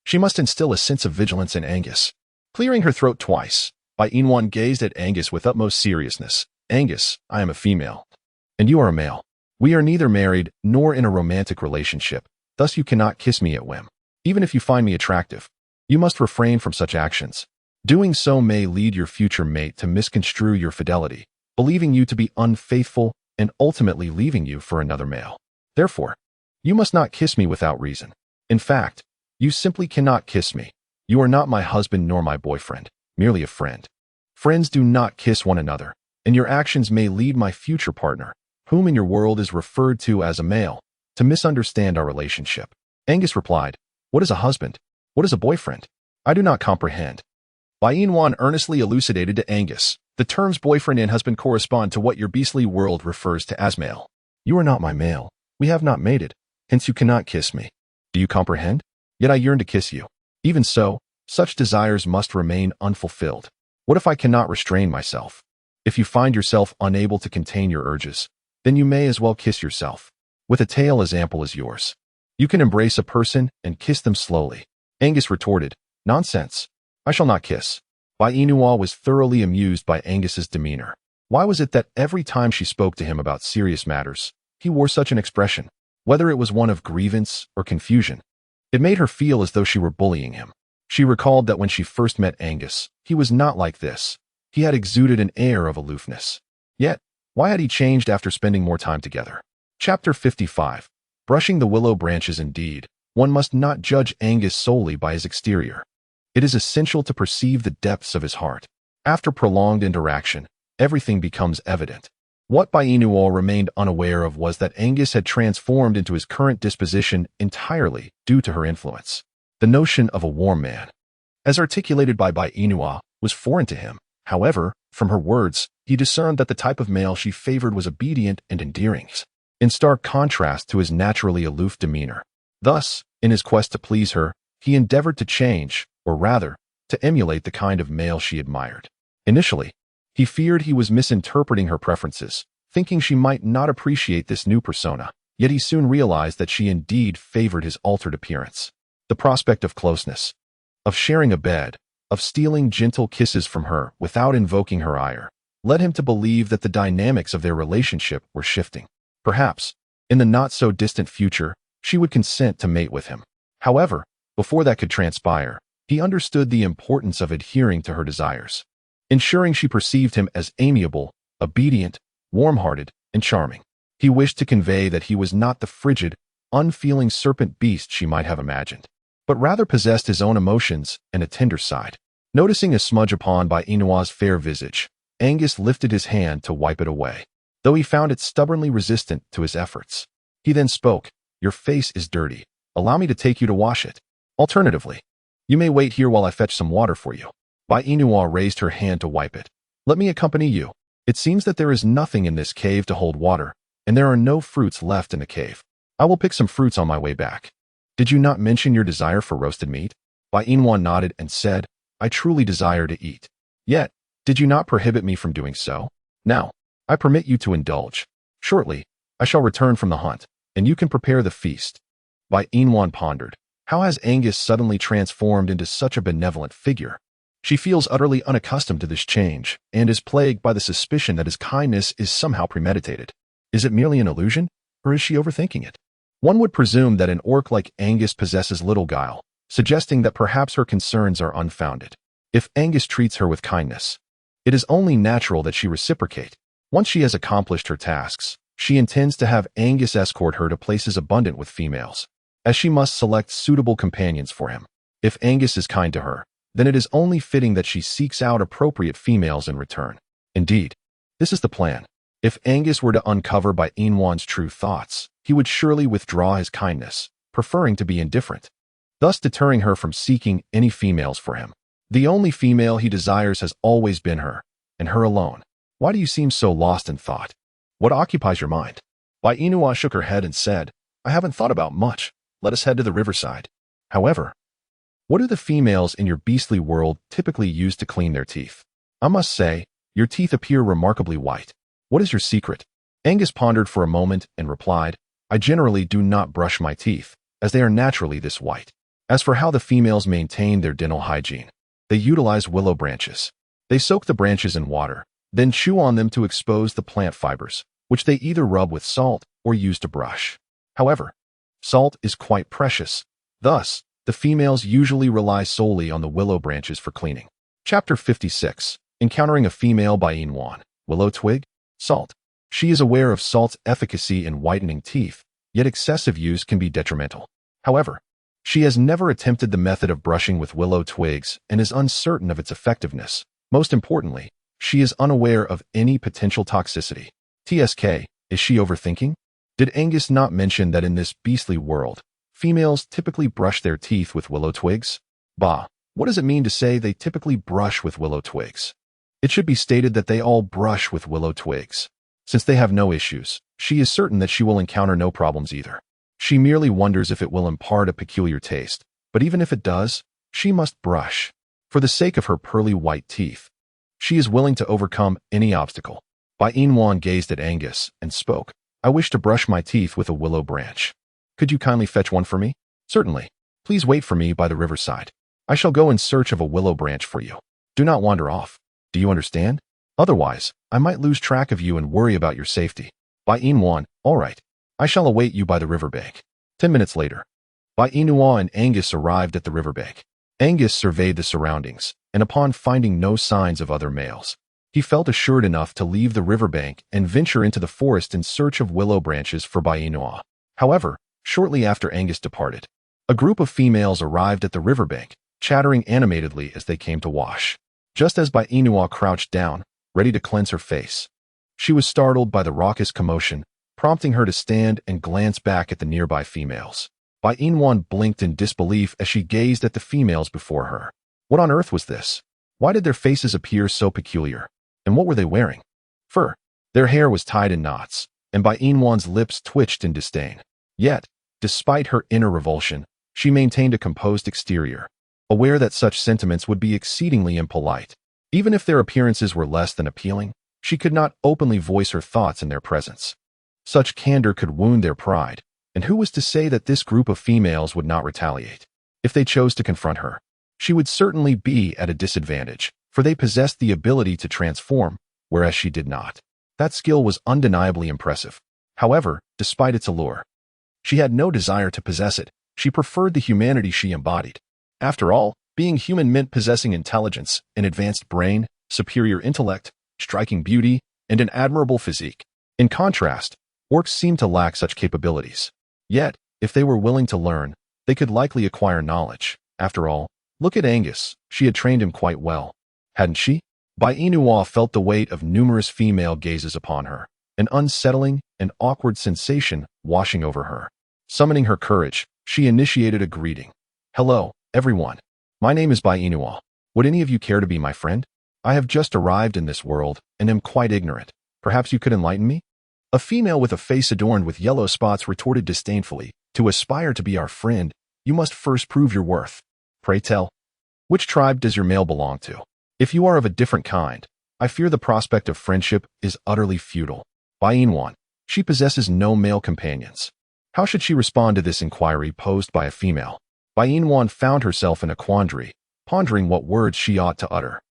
She must instill a sense of vigilance in Angus. Clearing her throat twice, Bai Inwan gazed at Angus with utmost seriousness. Angus, I am a female, and you are a male. We are neither married nor in a romantic relationship, thus you cannot kiss me at whim. Even if you find me attractive, you must refrain from such actions. Doing so may lead your future mate to misconstrue your fidelity, believing you to be unfaithful and ultimately leaving you for another male. Therefore, you must not kiss me without reason. In fact, you simply cannot kiss me. You are not my husband nor my boyfriend, merely a friend. Friends do not kiss one another, and your actions may lead my future partner, whom in your world is referred to as a male, to misunderstand our relationship. Angus replied, What is a husband? What is a boyfriend? I do not comprehend. Bai Inwan earnestly elucidated to Angus. The terms boyfriend and husband correspond to what your beastly world refers to as male. You are not my male. We have not mated, hence you cannot kiss me. Do you comprehend? Yet I yearn to kiss you. Even so, such desires must remain unfulfilled. What if I cannot restrain myself? If you find yourself unable to contain your urges, then you may as well kiss yourself. With a tail as ample as yours, you can embrace a person and kiss them slowly. Angus retorted, Nonsense. I shall not kiss. Bai Inwan was thoroughly amused by Angus's demeanor. Why was it that every time she spoke to him about serious matters, he wore such an expression? Whether it was one of grievance or confusion, it made her feel as though she were bullying him. She recalled that when she first met Angus, he was not like this. He had exuded an air of aloofness. Yet, why had he changed after spending more time together? Chapter 55. Brushing the willow branches. Indeed, one must not judge Angus solely by his exterior. It is essential to perceive the depths of his heart. After prolonged interaction, everything becomes evident. What Bai Inwan remained unaware of was that Angus had transformed into his current disposition entirely due to her influence. The notion of a warm man, as articulated by Bai Inwan, was foreign to him. However, from her words, he discerned that the type of male she favored was obedient and endearing, in stark contrast to his naturally aloof demeanor. Thus, in his quest to please her, he endeavored to change, or rather, to emulate the kind of male she admired. Initially, he feared he was misinterpreting her preferences, thinking she might not appreciate this new persona, yet he soon realized that she indeed favored his altered appearance. The prospect of closeness, of sharing a bed, of stealing gentle kisses from her without invoking her ire, led him to believe that the dynamics of their relationship were shifting. Perhaps, in the not-so-distant future, she would consent to mate with him. However, before that could transpire, he understood the importance of adhering to her desires, ensuring she perceived him as amiable, obedient, warm-hearted, and charming. He wished to convey that he was not the frigid, unfeeling serpent beast she might have imagined. but rather possessed his own emotions and a tender side. Noticing a smudge upon by Inua's fair visage, Angus lifted his hand to wipe it away, though he found it stubbornly resistant to his efforts. He then spoke, "Your face is dirty. Allow me to take you to wash it. Alternatively, you may wait here while I fetch some water for you." Bai Inua raised her hand to wipe it. "Let me accompany you. It seems that there is nothing in this cave to hold water, and there are no fruits left in the cave. I will pick some fruits on my way back." "Did you not mention your desire for roasted meat?" Bai Inua nodded and said, "I truly desire to eat. Yet, did you not prohibit me from doing so? Now, I permit you to indulge. Shortly, I shall return from the hunt, and you can prepare the feast." Bai Inwan pondered. How has Angus suddenly transformed into such a benevolent figure? She feels utterly unaccustomed to this change, and is plagued by the suspicion that his kindness is somehow premeditated. Is it merely an illusion, or is she overthinking it? One would presume that an orc like Angus possesses little guile, suggesting that perhaps her concerns are unfounded. If Angus treats her with kindness, it is only natural that she reciprocate. Once she has accomplished her tasks, she intends to have Angus escort her to places abundant with females, as she must select suitable companions for him. If Angus is kind to her, then it is only fitting that she seeks out appropriate females in return. Indeed, this is the plan. If Angus were to uncover Bai Inwan's true thoughts, he would surely withdraw his kindness, preferring to be indifferent, thus deterring her from seeking any females for him. The only female he desires has always been her, and her alone. Why do you seem so lost in thought? What occupies your mind? Bai Inua shook her head and said, "I haven't thought about much. Let us head to the riverside. However, what do the females in your beastly world typically use to clean their teeth? I must say, your teeth appear remarkably white. What is your secret?" Angus pondered for a moment and replied, "I generally do not brush my teeth, as they are naturally this white. As for how the females maintain their dental hygiene, they utilize willow branches. They soak the branches in water, then chew on them to expose the plant fibers, which they either rub with salt or use to brush. However, salt is quite precious. Thus, the females usually rely solely on the willow branches for cleaning." Chapter 56. Encountering a female Bai Inwan. Willow twig? Salt. She is aware of salt's efficacy in whitening teeth, yet excessive use can be detrimental. However, she has never attempted the method of brushing with willow twigs and is uncertain of its effectiveness. Most importantly, she is unaware of any potential toxicity. TSK, is she overthinking? Did Angus not mention that in this beastly world, females typically brush their teeth with willow twigs? Bah, what does it mean to say they typically brush with willow twigs? It should be stated that they all brush with willow twigs. Since they have no issues, she is certain that she will encounter no problems either. She merely wonders if it will impart a peculiar taste, but even if it does, she must brush. For the sake of her pearly white teeth, she is willing to overcome any obstacle. Bai Inwan gazed at Angus and spoke, "I wish to brush my teeth with a willow branch. Could you kindly fetch one for me?" "Certainly. Please wait for me by the riverside. I shall go in search of a willow branch for you. Do not wander off. Do you understand? Otherwise, I might lose track of you and worry about your safety." Bai Inwan, "All right. I shall await you by the riverbank." 10 minutes later, Bai Inua and Angus arrived at the riverbank. Angus surveyed the surroundings, and upon finding no signs of other males, he felt assured enough to leave the riverbank and venture into the forest in search of willow branches for Bai Inua. However, shortly after Angus departed, a group of females arrived at the riverbank, chattering animatedly as they came to wash. Just as Bai Inua crouched down, ready to cleanse her face, she was startled by the raucous commotion, prompting her to stand and glance back at the nearby females. Bai Inwan blinked in disbelief as she gazed at the females before her. What on earth was this? Why did their faces appear so peculiar? And what were they wearing? Fur. Their hair was tied in knots, and Bai Inwan's lips twitched in disdain. Yet, despite her inner revulsion, she maintained a composed exterior, aware that such sentiments would be exceedingly impolite. Even if their appearances were less than appealing, she could not openly voice her thoughts in their presence. Such candor could wound their pride, and who was to say that this group of females would not retaliate? If they chose to confront her, she would certainly be at a disadvantage, for they possessed the ability to transform, whereas she did not. That skill was undeniably impressive. However, despite its allure, she had no desire to possess it. She preferred the humanity she embodied. After all, being human meant possessing intelligence, an advanced brain, superior intellect, striking beauty, and an admirable physique. In contrast, orcs seemed to lack such capabilities. Yet, if they were willing to learn, They could likely acquire knowledge. After all, look at Angus. She had trained him quite well, hadn't she? Bai Inua felt the weight of numerous female gazes upon her, an unsettling and awkward sensation washing over her. Summoning her courage, she initiated a greeting. Hello, everyone. My name is Bai Inua. Would any of you care to be my friend? I have just arrived in this world and am quite ignorant. Perhaps you could enlighten me? A female with a face adorned with yellow spots retorted disdainfully, to aspire to be our friend, you must first prove your worth. Pray tell, which tribe does your male belong to? If you are of a different kind, I fear the prospect of friendship is utterly futile. Bai Inwan, she possesses no male companions. How should she respond to this inquiry posed by a female? Bai Inwan found herself in a quandary, pondering what words she ought to utter.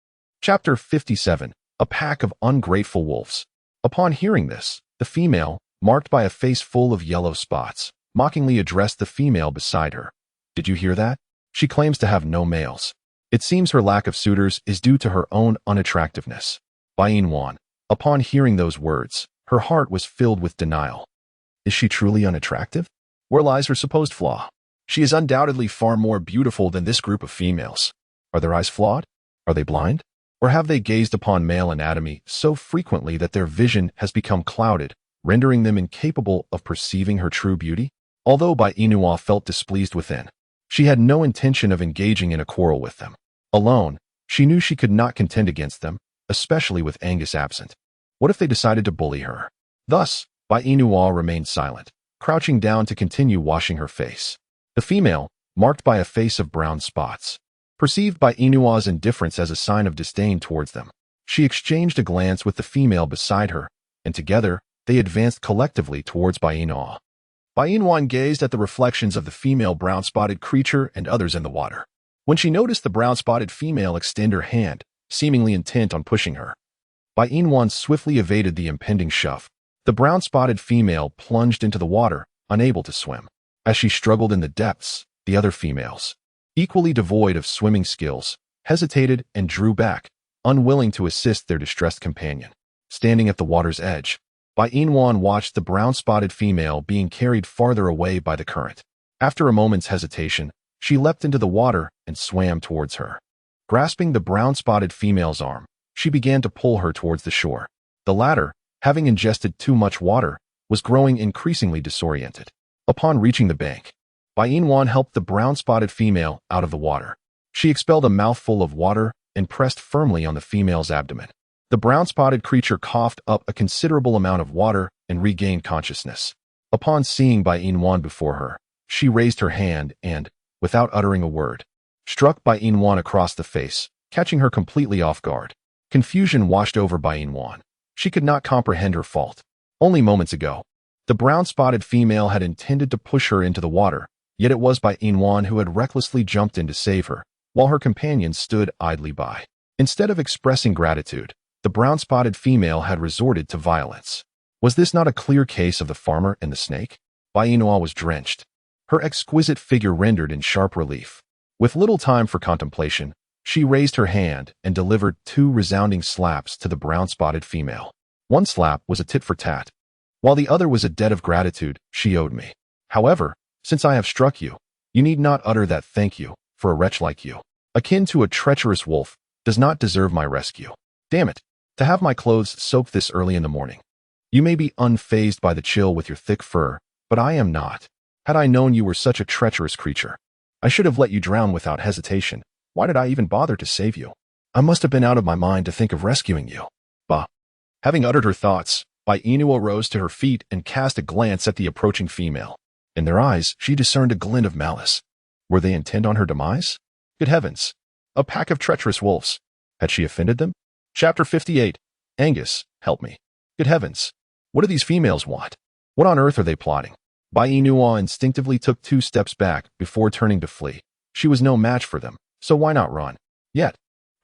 Chapter 57. A Pack of Ungrateful Wolves. Upon hearing this, the female, marked by a face full of yellow spots, mockingly addressed the female beside her. Did you hear that? She claims to have no males. It seems her lack of suitors is due to her own unattractiveness. Bai Inwan, upon hearing those words, her heart was filled with denial. Is she truly unattractive? Where lies her supposed flaw? She is undoubtedly far more beautiful than this group of females. Are their eyes flawed? Are they blind? Or have they gazed upon male anatomy so frequently that their vision has become clouded, rendering them incapable of perceiving her true beauty? Although Bai Inua felt displeased within, she had no intention of engaging in a quarrel with them. Alone, she knew she could not contend against them, especially with Angus absent. What if they decided to bully her? Thus, Bai Inua remained silent, crouching down to continue washing her face. The female, marked by a face of brown spots, perceived Bai Inua's indifference as a sign of disdain towards them. She exchanged a glance with the female beside her, and together, they advanced collectively towards Bai Inua. Bai Inwan gazed at the reflections of the female brown-spotted creature and others in the water. When she noticed the brown-spotted female extend her hand, seemingly intent on pushing her, Bai Inwan swiftly evaded the impending shove. The brown-spotted female plunged into the water, unable to swim. As she struggled in the depths, the other females, equally devoid of swimming skills, hesitated and drew back, unwilling to assist their distressed companion. Standing at the water's edge, Bai Inwan watched the brown-spotted female being carried farther away by the current. After a moment's hesitation, she leapt into the water and swam towards her. Grasping the brown-spotted female's arm, she began to pull her towards the shore. The latter, having ingested too much water, was growing increasingly disoriented. Upon reaching the bank, Bai Inwan helped the brown-spotted female out of the water. She expelled a mouthful of water and pressed firmly on the female's abdomen. The brown-spotted creature coughed up a considerable amount of water and regained consciousness. Upon seeing Bai Inwan before her, she raised her hand and, without uttering a word, struck Bai Inwan across the face, catching her completely off guard. Confusion washed over Bai Inwan. She could not comprehend her fault. Only moments ago, the brown-spotted female had intended to push her into the water, yet it was Bai Inwan who had recklessly jumped in to save her, while her companions stood idly by. Instead of expressing gratitude, the brown-spotted female had resorted to violence. Was this not a clear case of the farmer and the snake? Bai Inua was drenched, her exquisite figure rendered in sharp relief. With little time for contemplation, she raised her hand and delivered 2 resounding slaps to the brown-spotted female. One slap was a tit-for-tat, while the other was a debt of gratitude she owed me. However, since I have struck you, you need not utter that thank you, for a wretch like you, akin to a treacherous wolf, does not deserve my rescue. Damn it, to have my clothes soaked this early in the morning. You may be unfazed by the chill with your thick fur, but I am not. Had I known you were such a treacherous creature, I should have let you drown without hesitation. Why did I even bother to save you? I must have been out of my mind to think of rescuing you. Bah. Having uttered her thoughts, Bai Inua rose to her feet and cast a glance at the approaching female. In their eyes, she discerned a glint of malice. Were they intent on her demise? Good heavens! A pack of treacherous wolves. Had she offended them? Chapter 58. Angus, help me. Good heavens! What do these females want? What on earth are they plotting? Bai Inua instinctively took 2 steps back before turning to flee. She was no match for them, so why not run? Yet,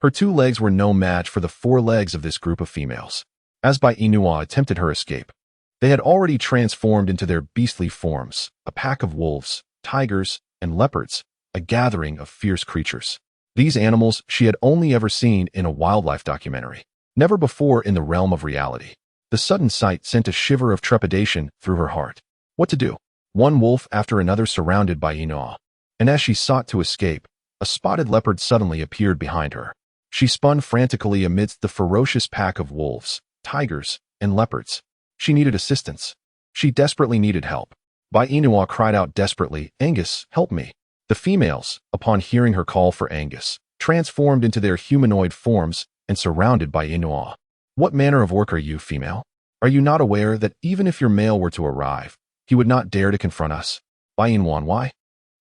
her 2 legs were no match for the 4 legs of this group of females. As Bai Inua attempted her escape, they had already transformed into their beastly forms, a pack of wolves, tigers, and leopards, a gathering of fierce creatures. These animals she had only ever seen in a wildlife documentary, never before in the realm of reality. The sudden sight sent a shiver of trepidation through her heart. What to do? One wolf after another surrounded Bai Inua. and as she sought to escape, a spotted leopard suddenly appeared behind her. She spun frantically amidst the ferocious pack of wolves, tigers, and leopards. She needed assistance. She desperately needed help. Bai Inua cried out desperately, "Angus, help me!" The females, upon hearing her call for Angus, transformed into their humanoid forms and surrounded Bai Inua. "What manner of orc are you, female? Are you not aware that even if your male were to arrive, he would not dare to confront us?" Bai Inua, why?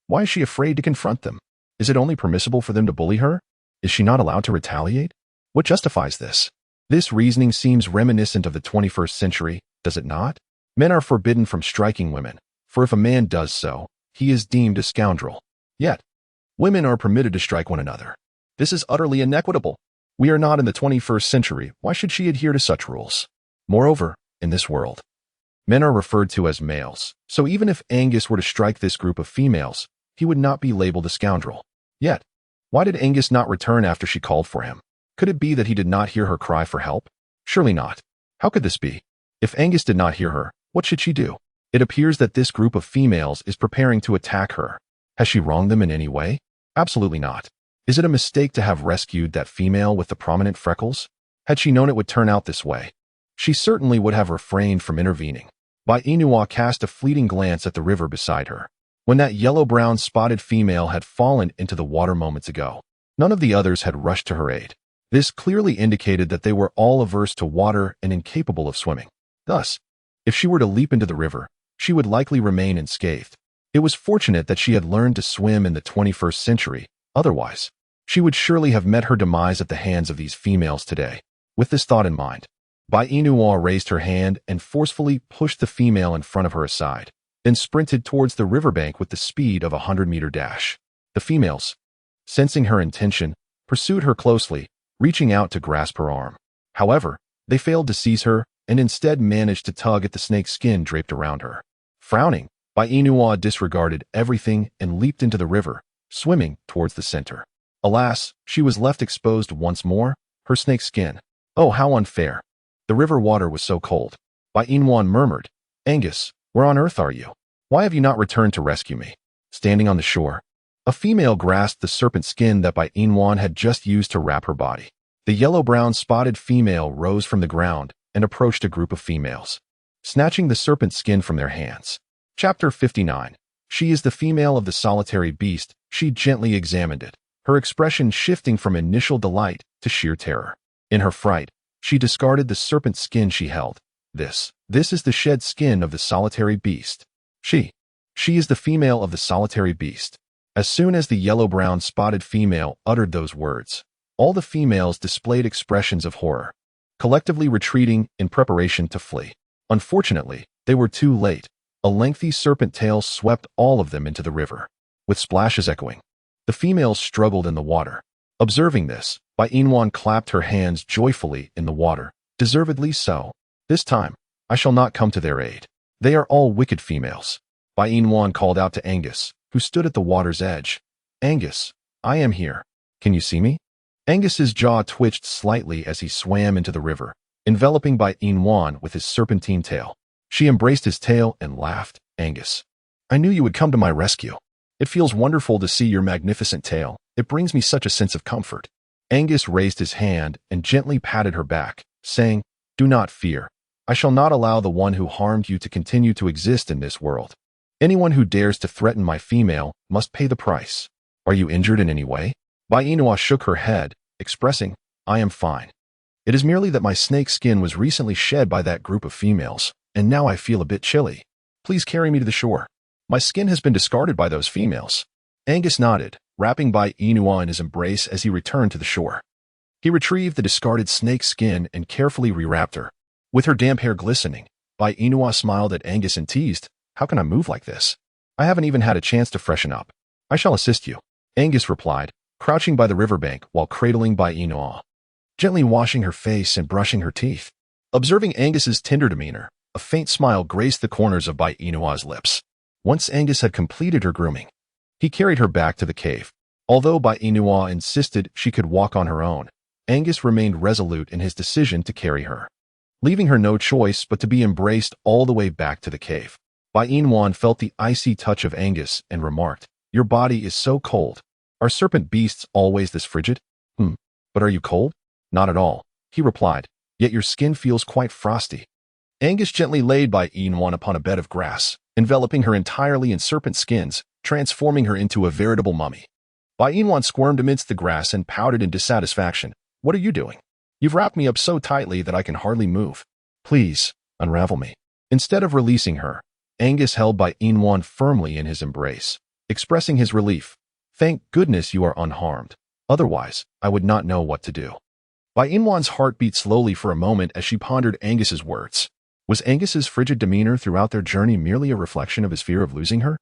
Why is she afraid to confront them? Is it only permissible for them to bully her? Is she not allowed to retaliate? What justifies this? This reasoning seems reminiscent of the 21st century, does it not? Men are forbidden from striking women, for if a man does so, he is deemed a scoundrel. Yet, women are permitted to strike one another. This is utterly inequitable. We are not in the 21st century. Why should she adhere to such rules? Moreover, in this world, men are referred to as males, so even if Angus were to strike this group of females, he would not be labeled a scoundrel. Yet, why did Angus not return after she called for him? Could it be that he did not hear her cry for help? Surely not. How could this be? If Angus did not hear her, what should she do? It appears that this group of females is preparing to attack her. Has she wronged them in any way? Absolutely not. Is it a mistake to have rescued that female with the prominent freckles? Had she known it would turn out this way, she certainly would have refrained from intervening. Bai Inua cast a fleeting glance at the river beside her. When that yellow-brown spotted female had fallen into the water moments ago, none of the others had rushed to her aid. This clearly indicated that they were all averse to water and incapable of swimming. Thus, if she were to leap into the river, she would likely remain unscathed. It was fortunate that she had learned to swim in the 21st century, otherwise, she would surely have met her demise at the hands of these females today. With this thought in mind, Bai Inua raised her hand and forcefully pushed the female in front of her aside, then sprinted towards the riverbank with the speed of a 100-meter dash. The females, sensing her intention, pursued her closely, reaching out to grasp her arm. However, they failed to seize her and instead managed to tug at the snake's skin draped around her. Frowning, Bai Inua disregarded everything and leaped into the river, swimming towards the center. Alas, she was left exposed once more, her snake skin. Oh, how unfair. The river water was so cold. Bai Inua murmured, "Angus, where on earth are you? Why have you not returned to rescue me?" Standing on the shore, a female grasped the serpent skin that Bai Inua had just used to wrap her body. The yellow-brown spotted female rose from the ground and approached a group of females, snatching the serpent skin from their hands. Chapter 59. She is the female of the solitary beast. She gently examined it, her expression shifting from initial delight to sheer terror. In her fright, she discarded the serpent skin she held. This is the shed skin of the solitary beast. She is the female of the solitary beast. As soon as the yellow-brown spotted female uttered those words, all the females displayed expressions of horror, collectively retreating in preparation to flee. Unfortunately, they were too late. A lengthy serpent tail swept all of them into the river, with splashes echoing. The females struggled in the water. Observing this, Bai Inua clapped her hands joyfully in the water. Deservedly so. This time, I shall not come to their aid. They are all wicked females. Bai Inua called out to Angus, who stood at the water's edge. "Angus, I am here. Can you see me?" Angus's jaw twitched slightly as he swam into the river, enveloping Bai Inua with his serpentine tail. She embraced his tail and laughed. "Angus, I knew you would come to my rescue. It feels wonderful to see your magnificent tail. It brings me such a sense of comfort." Angus raised his hand and gently patted her back, saying, "Do not fear. I shall not allow the one who harmed you to continue to exist in this world. Anyone who dares to threaten my female must pay the price. Are you injured in any way?" Bai Inua shook her head, expressing, "I am fine. It is merely that my snake skin was recently shed by that group of females, and now I feel a bit chilly. Please carry me to the shore. My skin has been discarded by those females." Angus nodded, wrapping Bai Inua in his embrace as he returned to the shore. He retrieved the discarded snake skin and carefully rewrapped her. With her damp hair glistening, Bai Inua smiled at Angus and teased, "How can I move like this? I haven't even had a chance to freshen up." "I shall assist you," Angus replied, crouching by the riverbank while cradling Bai Inua, gently washing her face and brushing her teeth. Observing Angus's tender demeanor, a faint smile graced the corners of Bai Inua's lips. Once Angus had completed her grooming, he carried her back to the cave. Although Bai Inua insisted she could walk on her own, Angus remained resolute in his decision to carry her, leaving her no choice but to be embraced all the way back to the cave. Bai Inua felt the icy touch of Angus and remarked, Your body is so cold. Are serpent beasts always this frigid? But are you cold? Not at all, he replied, yet your skin feels quite frosty. Angus gently laid by Inwan upon a bed of grass, enveloping her entirely in serpent skins, transforming her into a veritable mummy. Bai Inwan squirmed amidst the grass and pouted in dissatisfaction. What are you doing? You've wrapped me up so tightly that I can hardly move. Please, unravel me. Instead of releasing her, Angus held Bai Inwan firmly in his embrace, expressing his relief. Thank goodness you are unharmed. Otherwise, I would not know what to do. Bai Inwan's heart beat slowly for a moment as she pondered Angus's words. Was Angus's frigid demeanor throughout their journey merely a reflection of his fear of losing her?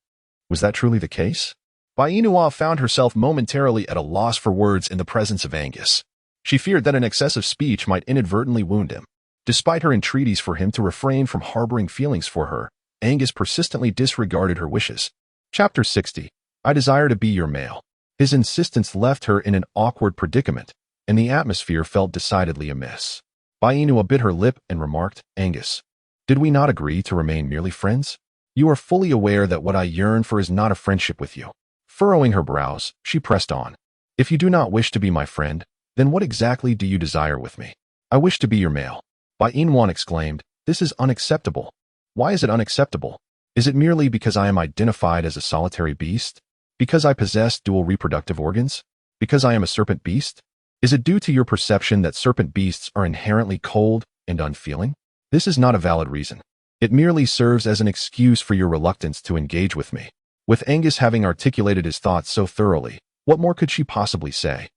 Was that truly the case? Bai Inwan found herself momentarily at a loss for words in the presence of Angus. She feared that an excessive speech might inadvertently wound him. Despite her entreaties for him to refrain from harboring feelings for her, Angus persistently disregarded her wishes. Chapter 60. I desire to be your male. His insistence left her in an awkward predicament, and the atmosphere felt decidedly amiss. Bai Inwan bit her lip and remarked, Angus, did we not agree to remain merely friends? You are fully aware that what I yearn for is not a friendship with you. Furrowing her brows, she pressed on. If you do not wish to be my friend, then what exactly do you desire with me? I wish to be your male. Bai Inwan exclaimed, this is unacceptable. Why is it unacceptable? Is it merely because I am identified as a solitary beast? Because I possess dual reproductive organs? Because I am a serpent beast? Is it due to your perception that serpent beasts are inherently cold and unfeeling? This is not a valid reason. It merely serves as an excuse for your reluctance to engage with me. With Angus having articulated his thoughts so thoroughly, what more could she possibly say?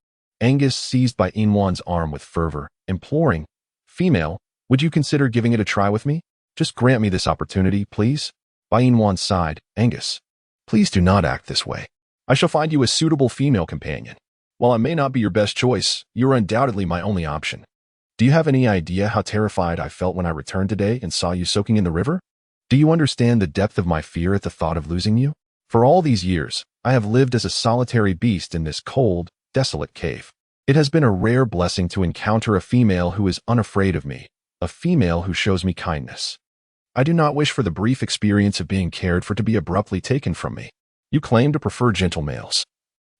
Angus seized Bai Inwan's arm with fervor, imploring, Female, would you consider giving it a try with me? Just grant me this opportunity, please. Bai Inwan sighed, Angus, please do not act this way. I shall find you a suitable female companion. While I may not be your best choice, you are undoubtedly my only option. Do you have any idea how terrified I felt when I returned today and saw you soaking in the river? Do you understand the depth of my fear at the thought of losing you? For all these years, I have lived as a solitary beast in this cold, desolate cave. It has been a rare blessing to encounter a female who is unafraid of me, a female who shows me kindness. I do not wish for the brief experience of being cared for to be abruptly taken from me. You claim to prefer gentle males.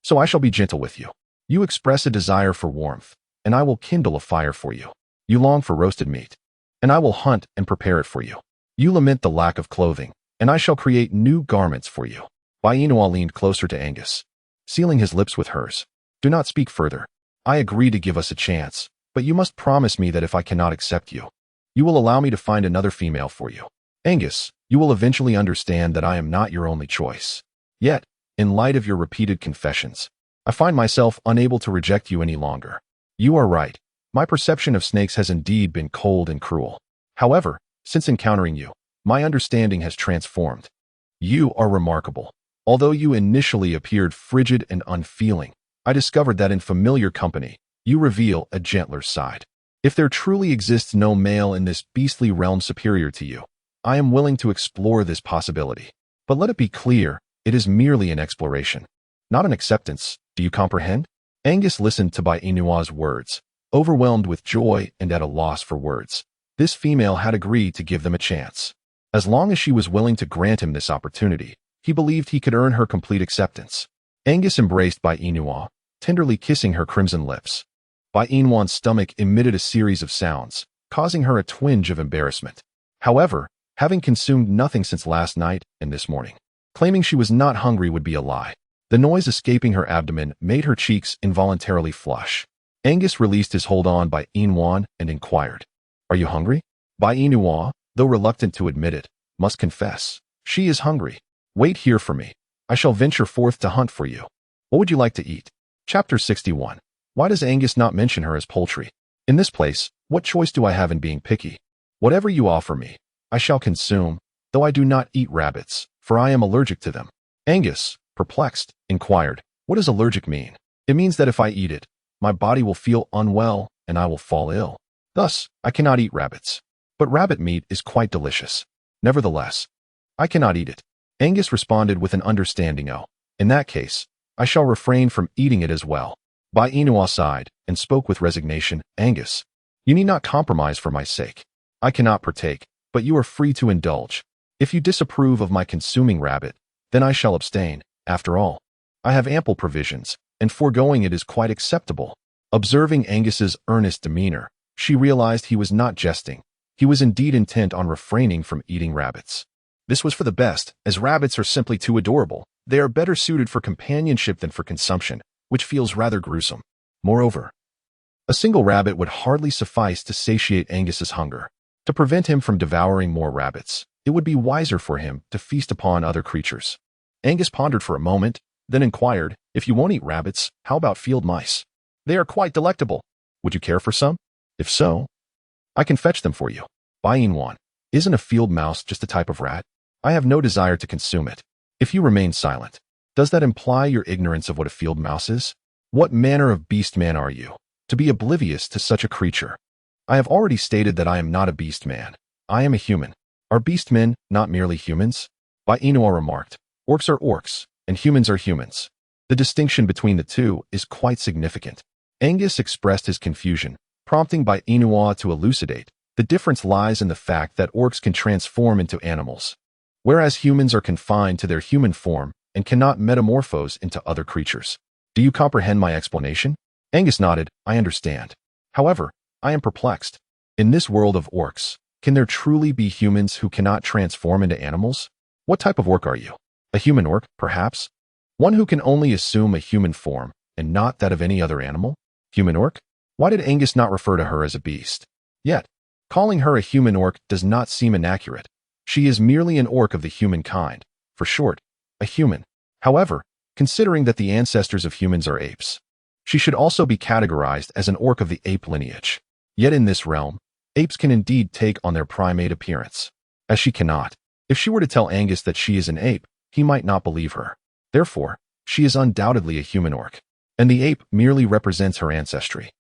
So I shall be gentle with you. You express a desire for warmth, and I will kindle a fire for you. You long for roasted meat, and I will hunt and prepare it for you. You lament the lack of clothing, and I shall create new garments for you. Bai Inwan leaned closer to Angus, sealing his lips with hers. Do not speak further. I agree to give us a chance, but you must promise me that if I cannot accept you, you will allow me to find another female for you. Angus, you will eventually understand that I am not your only choice. Yet, in light of your repeated confessions, I find myself unable to reject you any longer. You are right. My perception of snakes has indeed been cold and cruel. However, since encountering you, my understanding has transformed. You are remarkable. Although you initially appeared frigid and unfeeling, I discovered that in familiar company, you reveal a gentler side. If there truly exists no male in this beastly realm superior to you, I am willing to explore this possibility. But let it be clear, it is merely an exploration, not an acceptance. Do you comprehend? Angus listened to Bai Inwan's words, overwhelmed with joy and at a loss for words. This female had agreed to give them a chance. As long as she was willing to grant him this opportunity, he believed he could earn her complete acceptance. Angus embraced Bai Inwan, tenderly kissing her crimson lips. Bai Inwan's stomach emitted a series of sounds, causing her a twinge of embarrassment. However, having consumed nothing since last night and this morning, claiming she was not hungry would be a lie. The noise escaping her abdomen made her cheeks involuntarily flush. Angus released his hold on Bai Inwan and inquired, Are you hungry? Bai Inwan, though reluctant to admit it, must confess, she is hungry. Wait here for me. I shall venture forth to hunt for you. What would you like to eat? Chapter 61. Why does Angus not mention her as poultry? In this place, what choice do I have in being picky? Whatever you offer me, I shall consume, though I do not eat rabbits, for I am allergic to them. Angus, perplexed, inquired, What does allergic mean? It means that if I eat it, my body will feel unwell and I will fall ill. Thus, I cannot eat rabbits. But rabbit meat is quite delicious. Nevertheless, I cannot eat it. Angus responded with an understanding "Oh, in that case, I shall refrain from eating it as well." Bai Inwan sighed and spoke with resignation, Angus, you need not compromise for my sake. I cannot partake, but you are free to indulge. If you disapprove of my consuming rabbit, then I shall abstain. After all, I have ample provisions, and foregoing it is quite acceptable. Observing Angus's earnest demeanor, she realized he was not jesting. He was indeed intent on refraining from eating rabbits. This was for the best, as rabbits are simply too adorable. They are better suited for companionship than for consumption, which feels rather gruesome. Moreover, a single rabbit would hardly suffice to satiate Angus's hunger. To prevent him from devouring more rabbits, it would be wiser for him to feast upon other creatures. Angus pondered for a moment, then inquired, "If you won't eat rabbits, how about field mice? They are quite delectable. Would you care for some? If so, I can fetch them for you." Buying one. Isn't a field mouse just a type of rat? I have no desire to consume it. If you remain silent, does that imply your ignorance of what a field mouse is? What manner of beast man are you, to be oblivious to such a creature? I have already stated that I am not a beast man. I am a human. Are beast men not merely humans? Bainua remarked, orcs are orcs, and humans are humans. The distinction between the two is quite significant. Angus expressed his confusion, prompting Bainua to elucidate. The difference lies in the fact that orcs can transform into animals, whereas humans are confined to their human form and cannot metamorphose into other creatures. Do you comprehend my explanation? Angus nodded. I understand. However, I am perplexed. In this world of orcs, can there truly be humans who cannot transform into animals? What type of orc are you? A human orc, perhaps? One who can only assume a human form and not that of any other animal? Human orc? Why did Angus not refer to her as a beast? Yet, calling her a human orc does not seem inaccurate. She is merely an orc of the human kind, for short, a human. However, considering that the ancestors of humans are apes, she should also be categorized as an orc of the ape lineage. Yet in this realm, apes can indeed take on their primate appearance, as she cannot. If she were to tell Angus that she is an ape, he might not believe her. Therefore, she is undoubtedly a human orc, and the ape merely represents her ancestry.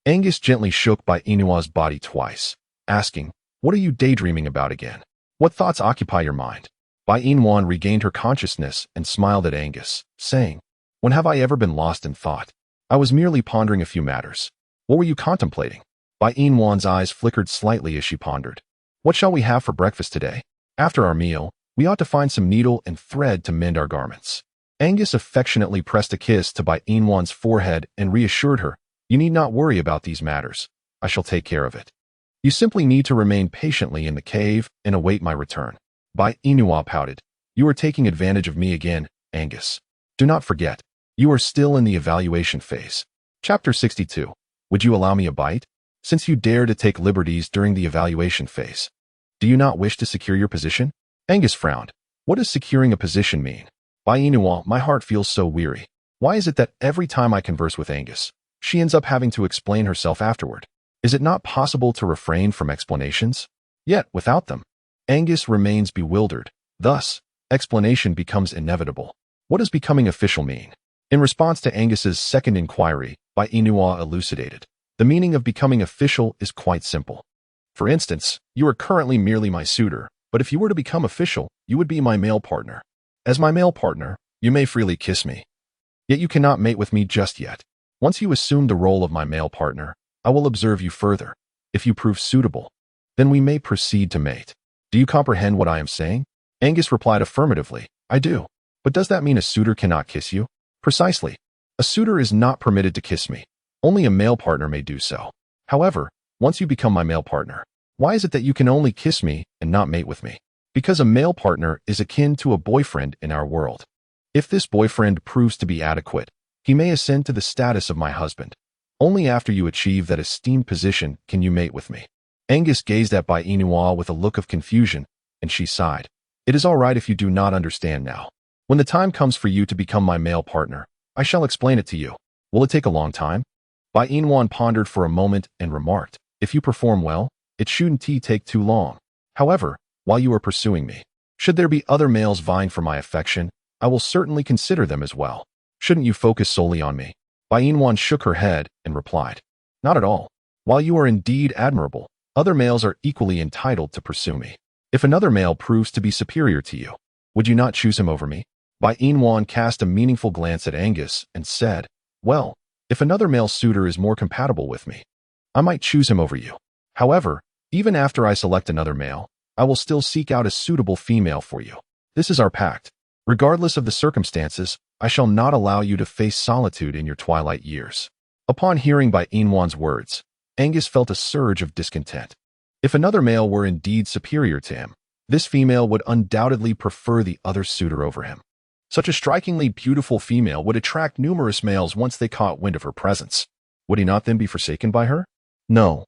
Angus gently shook Bainua's body twice, asking, "What are you daydreaming about again? What thoughts occupy your mind?" Bainua regained her consciousness and smiled at Angus, saying, "When have I ever been lost in thought? I was merely pondering a few matters." "What were you contemplating?" Bainua's eyes flickered slightly as she pondered. "What shall we have for breakfast today? After our meal, we ought to find some needle and thread to mend our garments." Angus affectionately pressed a kiss to Bainua's forehead and reassured her, "You need not worry about these matters. I shall take care of it. You simply need to remain patiently in the cave and await my return." Bainua pouted. "You are taking advantage of me again, Angus. Do not forget, you are still in the evaluation phase." Chapter 62. Would you allow me a bite? Since you dare to take liberties during the evaluation phase, do you not wish to secure your position? Angus frowned. What does securing a position mean? Bainua, my heart feels so weary. Why is it that every time I converse with Angus, she ends up having to explain herself afterward? Is it not possible to refrain from explanations? Yet, without them, Angus remains bewildered. Thus, explanation becomes inevitable. What does becoming official mean? In response to Angus's second inquiry, Bainua elucidated. The meaning of becoming official is quite simple. For instance, you are currently merely my suitor, but if you were to become official, you would be my male partner. As my male partner, you may freely kiss me. Yet you cannot mate with me just yet. Once you assume the role of my male partner, I will observe you further. If you prove suitable, then we may proceed to mate. Do you comprehend what I am saying? Angus replied affirmatively. I do. But does that mean a suitor cannot kiss you? Precisely. A suitor is not permitted to kiss me. Only a male partner may do so. However, once you become my male partner, why is it that you can only kiss me and not mate with me? Because a male partner is akin to a boyfriend in our world. If this boyfriend proves to be adequate, he may ascend to the status of my husband. Only after you achieve that esteemed position can you mate with me. Angus gazed at Bainua with a look of confusion, and she sighed. It is all right if you do not understand now. When the time comes for you to become my male partner, I shall explain it to you. Will it take a long time? Bainua pondered for a moment and remarked, if you perform well, it shouldn't take too long. However, while you are pursuing me, should there be other males vying for my affection, I will certainly consider them as well. Shouldn't you focus solely on me? Bainua shook her head and replied, not at all. While you are indeed admirable, other males are equally entitled to pursue me. If another male proves to be superior to you, would you not choose him over me? Bainua cast a meaningful glance at Angus and said, well, if another male suitor is more compatible with me, I might choose him over you. However, even after I select another male, I will still seek out a suitable female for you. This is our pact. Regardless of the circumstances, I shall not allow you to face solitude in your twilight years." Upon hearing Bai Inwan's words, Angus felt a surge of discontent. If another male were indeed superior to him, this female would undoubtedly prefer the other suitor over him. Such a strikingly beautiful female would attract numerous males once they caught wind of her presence. Would he not then be forsaken by her? No.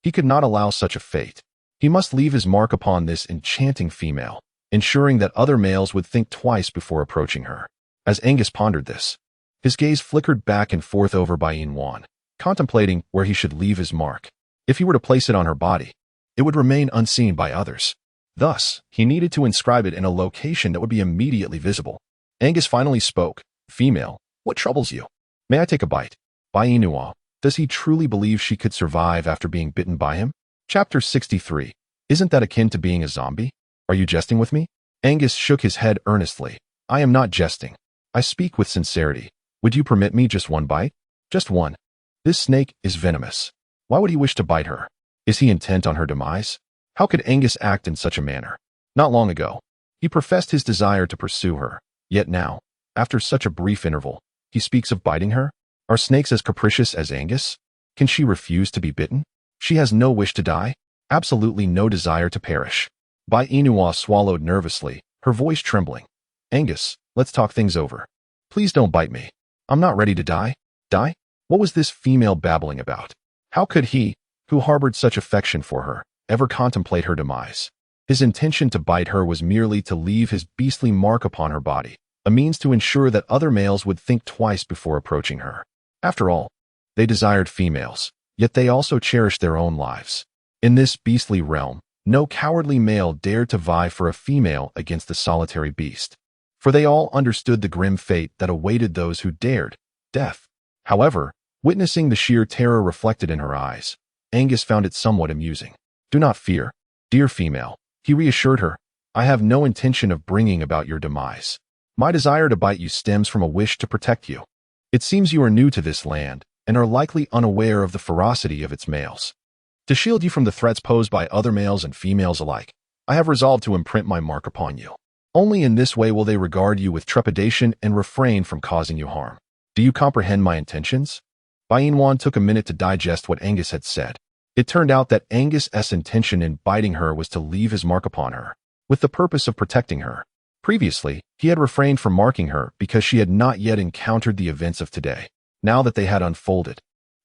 He could not allow such a fate. He must leave his mark upon this enchanting female, ensuring that other males would think twice before approaching her. As Angus pondered this, his gaze flickered back and forth over Bai Inwan, contemplating where he should leave his mark. If he were to place it on her body, it would remain unseen by others. Thus, he needed to inscribe it in a location that would be immediately visible. Angus finally spoke. "Female, what troubles you? May I take a bite?" Bai Inwan, does he truly believe she could survive after being bitten by him? Chapter 63. Isn't that akin to being a zombie? Are you jesting with me? Angus shook his head earnestly. "I am not jesting. I speak with sincerity. Would you permit me just one bite? Just one. This snake is venomous. Why would he wish to bite her? Is he intent on her demise? How could Angus act in such a manner? Not long ago, he professed his desire to pursue her. Yet now, after such a brief interval, he speaks of biting her? Are snakes as capricious as Angus? Can she refuse to be bitten? She has no wish to die, absolutely no desire to perish." Bai Inwan swallowed nervously, her voice trembling. "Angus, let's talk things over. Please don't bite me. I'm not ready to die." Die? What was this female babbling about? How could he, who harbored such affection for her, ever contemplate her demise? His intention to bite her was merely to leave his beastly mark upon her body, a means to ensure that other males would think twice before approaching her. After all, they desired females, yet they also cherished their own lives. In this beastly realm, no cowardly male dared to vie for a female against the solitary beast, for they all understood the grim fate that awaited those who dared, death. However, witnessing the sheer terror reflected in her eyes, Angus found it somewhat amusing. "Do not fear, dear female," he reassured her. "I have no intention of bringing about your demise. My desire to bite you stems from a wish to protect you. It seems you are new to this land and are likely unaware of the ferocity of its males. To shield you from the threats posed by other males and females alike, I have resolved to imprint my mark upon you. Only in this way will they regard you with trepidation and refrain from causing you harm. Do you comprehend my intentions?" Bai Inwan took a minute to digest what Angus had said. It turned out that Angus's intention in biting her was to leave his mark upon her, with the purpose of protecting her. Previously, he had refrained from marking her because she had not yet encountered the events of today. Now that they had unfolded,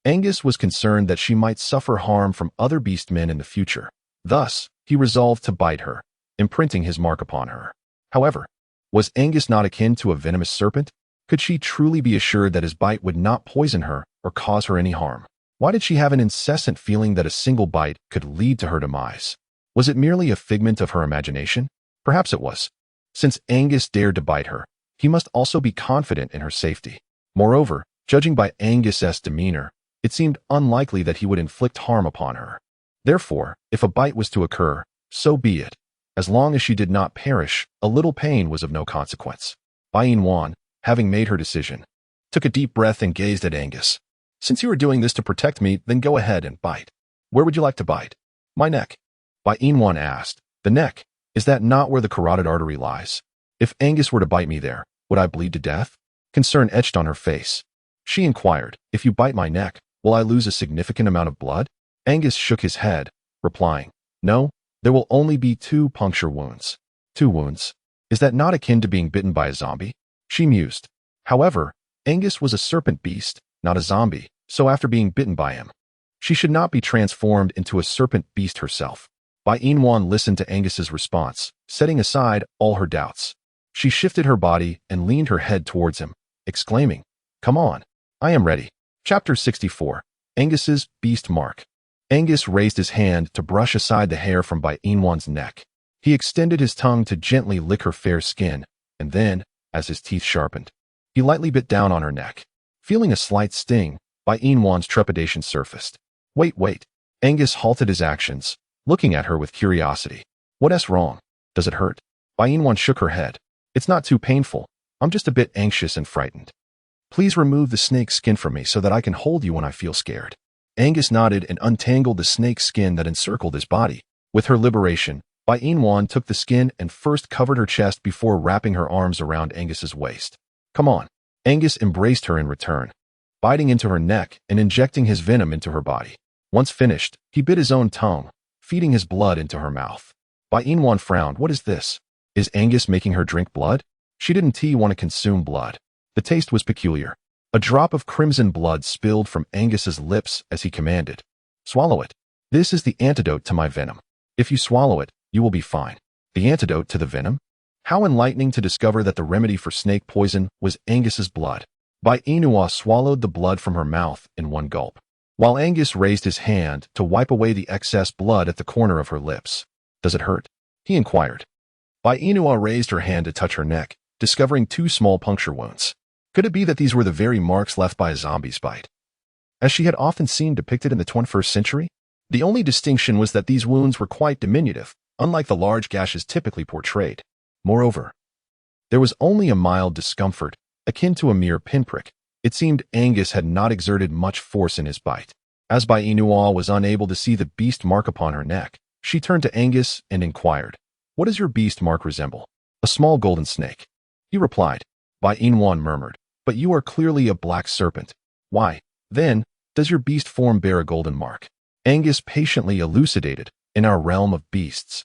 Angus was concerned that she might suffer harm from other beastmen in the future. Thus, he resolved to bite her, imprinting his mark upon her. However, was Angus not akin to a venomous serpent? Could she truly be assured that his bite would not poison her or cause her any harm? Why did she have an incessant feeling that a single bite could lead to her demise? Was it merely a figment of her imagination? Perhaps it was. Since Angus dared to bite her, he must also be confident in her safety. Moreover, judging by Angus's demeanor, it seemed unlikely that he would inflict harm upon her. Therefore, if a bite was to occur, so be it. As long as she did not perish, a little pain was of no consequence. Bai Inwan, having made her decision, took a deep breath and gazed at Angus. "Since you are doing this to protect me, then go ahead and bite. Where would you like to bite?" "My neck." Bai Inwan asked. "The neck? Is that not where the carotid artery lies? If Angus were to bite me there, would I bleed to death?" Concern etched on her face. She inquired, "If you bite my neck, will I lose a significant amount of blood?" Angus shook his head, replying, "No, there will only be 2 puncture wounds." 2 wounds? Is that not akin to being bitten by a zombie? She mused. However, Angus was a serpent beast, not a zombie, so after being bitten by him, she should not be transformed into a serpent beast herself. Bai Inwan listened to Angus's response, setting aside all her doubts. She shifted her body and leaned her head towards him, exclaiming, "Come on, I am ready." Chapter 64. Angus's Beast Mark. Angus raised his hand to brush aside the hair from Bai Inwan's neck. He extended his tongue to gently lick her fair skin, and then, as his teeth sharpened, he lightly bit down on her neck. Feeling a slight sting, Bai Inwan's trepidation surfaced. Wait. Angus halted his actions, looking at her with curiosity. "What's wrong? Does it hurt?" Bai Inwan shook her head. "It's not too painful. I'm just a bit anxious and frightened. Please remove the snake skin from me so that I can hold you when I feel scared." Angus nodded and untangled the snake skin that encircled his body. With her liberation, Bai Inwan took the skin and first covered her chest before wrapping her arms around Angus's waist. Come on. Angus embraced her in return, biting into her neck and injecting his venom into her body. Once finished, he bit his own tongue, feeding his blood into her mouth. Bai Inwan frowned. What is this? Is Angus making her drink blood? She didn't want to consume blood. The taste was peculiar. A drop of crimson blood spilled from Angus's lips as he commanded. Swallow it. This is the antidote to my venom. If you swallow it, you will be fine. The antidote to the venom? How enlightening to discover that the remedy for snake poison was Angus's blood. Bai Inua swallowed the blood from her mouth in one gulp, while Angus raised his hand to wipe away the excess blood at the corner of her lips. Does it hurt? He inquired. Bai Inua raised her hand to touch her neck, discovering 2 small puncture wounds. Could it be that these were the very marks left by a zombie's bite, as she had often seen depicted in the 21st century? The only distinction was that these wounds were quite diminutive, unlike the large gashes typically portrayed. Moreover, there was only a mild discomfort, akin to a mere pinprick. It seemed Angus had not exerted much force in his bite. As Bai Inua was unable to see the beast mark upon her neck, she turned to Angus and inquired, "What does your beast mark resemble?" "A small golden snake," he replied. Bai Inwan murmured, "But you are clearly a black serpent. Why, then, does your beast form bear a golden mark?" Angus patiently elucidated, "In our realm of beasts,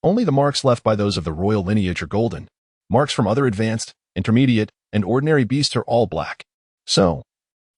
only the marks left by those of the royal lineage are golden. Marks from other advanced, intermediate, and ordinary beasts are all black." "So,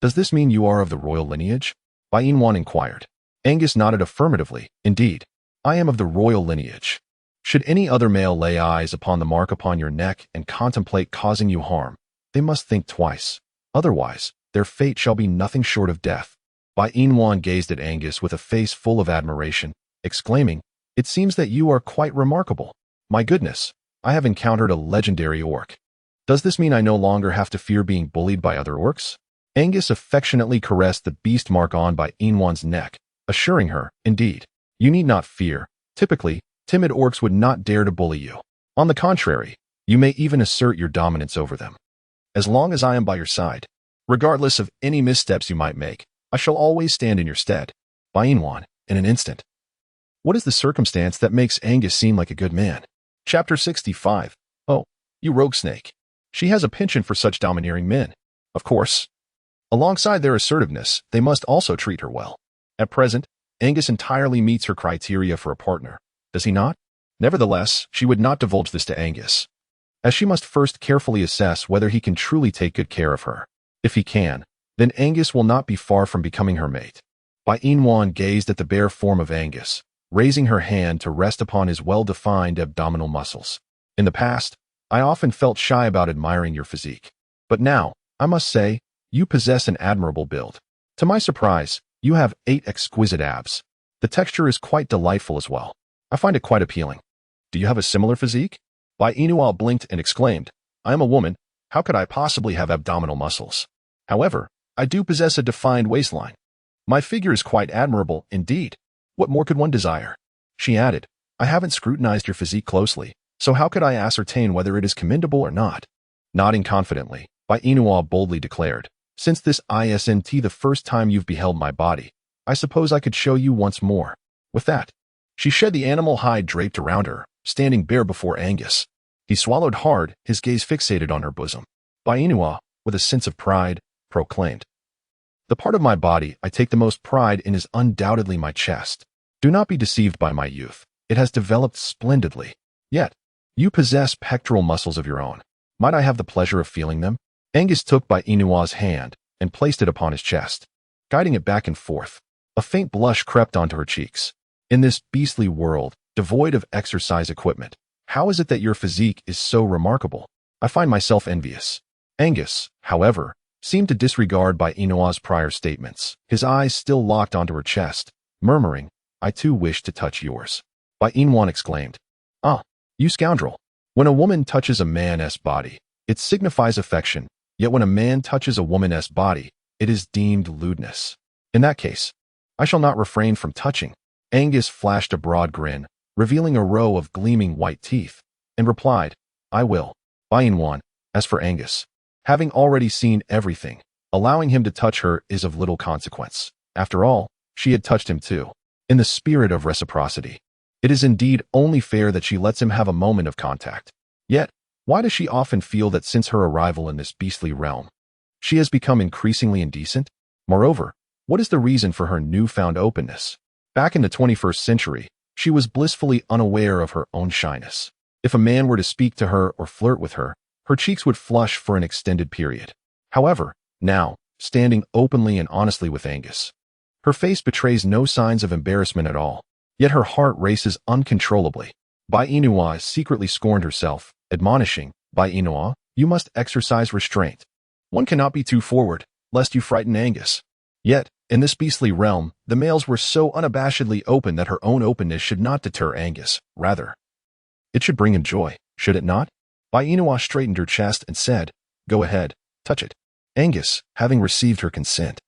does this mean you are of the royal lineage?" Bai Inwan inquired. Angus nodded affirmatively. "Indeed, I am of the royal lineage. Should any other male lay eyes upon the mark upon your neck and contemplate causing you harm, they must think twice. Otherwise, their fate shall be nothing short of death." Bai Inwan gazed at Angus with a face full of admiration, exclaiming, "It seems that you are quite remarkable. My goodness, I have encountered a legendary orc. Does this mean I no longer have to fear being bullied by other orcs?" Angus affectionately caressed the beast mark on Bai Inwan's neck, assuring her, "Indeed, you need not fear. Typically, timid orcs would not dare to bully you. On the contrary, you may even assert your dominance over them. As long as I am by your side, regardless of any missteps you might make, I shall always stand in your stead." Bai Inwan, in an instant. What is the circumstance that makes Angus seem like a good man? Chapter 65. Oh, you rogue snake. She has a penchant for such domineering men. Of course, alongside their assertiveness, they must also treat her well. At present, Angus entirely meets her criteria for a partner, does he not? Nevertheless, she would not divulge this to Angus, as she must first carefully assess whether he can truly take good care of her. If he can, then Angus will not be far from becoming her mate. Bai Inwan gazed at the bare form of Angus, raising her hand to rest upon his well-defined abdominal muscles. "In the past, I often felt shy about admiring your physique. But now, I must say, you possess an admirable build. To my surprise, you have 8 exquisite abs. The texture is quite delightful as well. I find it quite appealing. Do you have a similar physique?" Bai Inua blinked and exclaimed, "I am a woman. How could I possibly have abdominal muscles? However, I do possess a defined waistline. My figure is quite admirable indeed. What more could one desire?" She added, "I haven't scrutinized your physique closely, so how could I ascertain whether it is commendable or not?" Nodding confidently, Bai Inua boldly declared, "Since this isn't the first time you've beheld my body, I suppose I could show you once more." With that, she shed the animal hide draped around her, standing bare before Angus. He swallowed hard, his gaze fixated on her bosom. Bai Inua, with a sense of pride, proclaimed, "The part of my body I take the most pride in is undoubtedly my chest. Do not be deceived by my youth. It has developed splendidly. Yet, you possess pectoral muscles of your own. Might I have the pleasure of feeling them?" Angus took Bai Inua's hand and placed it upon his chest, guiding it back and forth. A faint blush crept onto her cheeks. "In this beastly world, devoid of exercise equipment, how is it that your physique is so remarkable? I find myself envious." Angus, however, seemed to disregard Bai Inua's prior statements, his eyes still locked onto her chest, murmuring, "I too wish to touch yours." Bai Inwan exclaimed, "Ah, you scoundrel. When a woman touches a man's body, it signifies affection, yet when a man touches a woman's body, it is deemed lewdness. In that case, I shall not refrain from touching." Angus flashed a broad grin, revealing a row of gleaming white teeth, and replied, "I will." Bai Inwan, as for Angus, having already seen everything, allowing him to touch her is of little consequence. After all, she had touched him too. In the spirit of reciprocity, it is indeed only fair that she lets him have a moment of contact. Yet, Why does she often feel that since her arrival in this beastly realm, she has become increasingly indecent? Moreover, what is the reason for her newfound openness? Back in the 21st century, she was blissfully unaware of her own shyness. If a man were to speak to her or flirt with her, her cheeks would flush for an extended period. However, now, standing openly and honestly with Angus, her face betrays no signs of embarrassment at all, yet her heart races uncontrollably. Bai Inua secretly scorned herself, admonishing, Bai Inua, you must exercise restraint. One cannot be too forward, lest you frighten Angus. Yet, in this beastly realm, the males were so unabashedly open that her own openness should not deter Angus. Rather, it should bring him joy, should it not? Bai Inua straightened her chest and said, go ahead, touch it. Angus, having received her consent,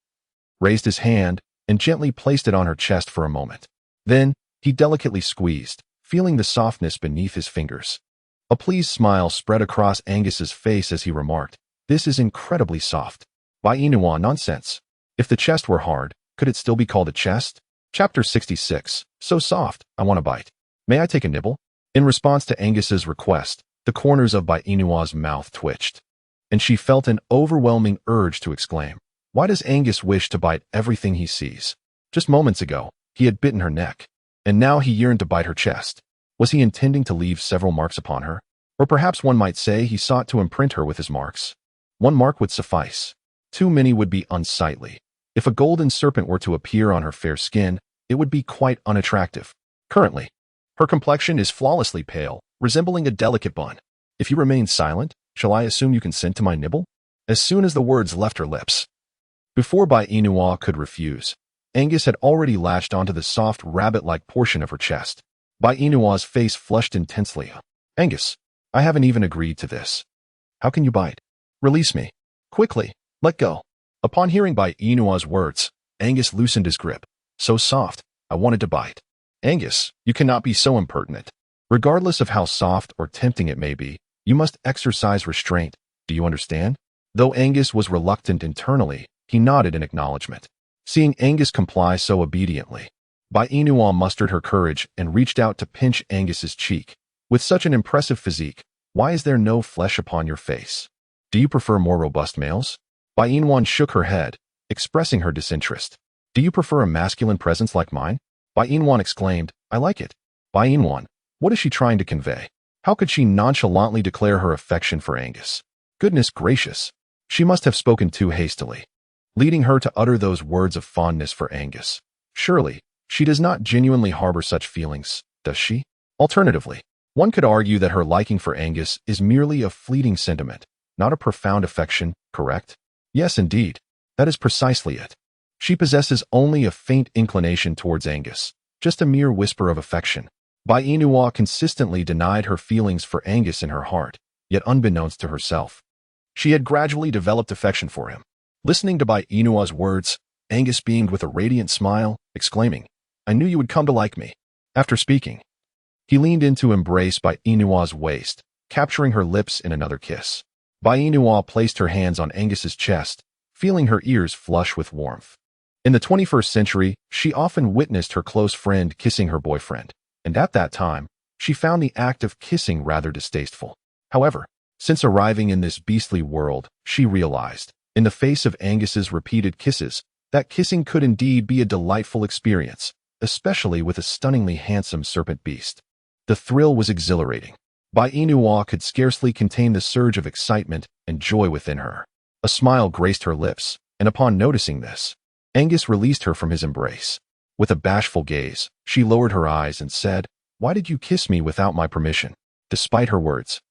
raised his hand and gently placed it on her chest for a moment. Then, he delicately squeezed, feeling the softness beneath his fingers. A pleased smile spread across Angus's face as he remarked, this is incredibly soft. Bai Inua, nonsense. If the chest were hard, could it still be called a chest? Chapter 66. So soft, I want a bite. May I take a nibble? In response to Angus's request, the corners of Bai Inua's mouth twitched, and she felt an overwhelming urge to exclaim, why does Angus wish to bite everything he sees? Just moments ago, he had bitten her neck, and now he yearned to bite her chest. Was he intending to leave several marks upon her? Or perhaps one might say he sought to imprint her with his marks. One mark would suffice. Too many would be unsightly. If a golden serpent were to appear on her fair skin, it would be quite unattractive. Currently, her complexion is flawlessly pale, resembling a delicate bun. If you remain silent, shall I assume you consent to my nibble? As soon as the words left her lips, before Bai Inua could refuse, Angus had already latched onto the soft rabbit-like portion of her chest. Bai Inua's face flushed intensely. Angus, I haven't even agreed to this. How can you bite? Release me. Quickly, let go. Upon hearing Bai Inua's words, Angus loosened his grip. So soft, I wanted to bite. Angus, you cannot be so impertinent. Regardless of how soft or tempting it may be, you must exercise restraint. Do you understand? Though Angus was reluctant internally, he nodded in acknowledgement. Seeing Angus comply so obediently, Bai Inua mustered her courage and reached out to pinch Angus's cheek. With such an impressive physique, why is there no flesh upon your face? Do you prefer more robust males? Bai Inua shook her head, expressing her disinterest. Do you prefer a masculine presence like mine? Bai Inua exclaimed, I like it. Bai Inua, what is she trying to convey? How could she nonchalantly declare her affection for Angus? Goodness gracious! She must have spoken too hastily, leading her to utter those words of fondness for Angus. Surely, she does not genuinely harbor such feelings, does she? Alternatively, one could argue that her liking for Angus is merely a fleeting sentiment, not a profound affection, correct? Yes, indeed. That is precisely it. She possesses only a faint inclination towards Angus, just a mere whisper of affection. Bai Inua consistently denied her feelings for Angus in her heart, yet unbeknownst to herself, she had gradually developed affection for him. Listening to Bai Inua's words, Angus beamed with a radiant smile, exclaiming, I knew you would come to like me. After speaking, he leaned in to embrace Bai Inua's waist, capturing her lips in another kiss. Bai Inua placed her hands on Angus's chest, feeling her ears flush with warmth. In the 21st century, she often witnessed her close friend kissing her boyfriend, and at that time, she found the act of kissing rather distasteful. However, since arriving in this beastly world, she realized, in the face of Angus's repeated kisses, that kissing could indeed be a delightful experience, especially with a stunningly handsome serpent beast. The thrill was exhilarating. Bai Inua could scarcely contain the surge of excitement and joy within her. A smile graced her lips, and upon noticing this, Angus released her from his embrace. With a bashful gaze, she lowered her eyes and said, Why did you kiss me without my permission? Despite her words,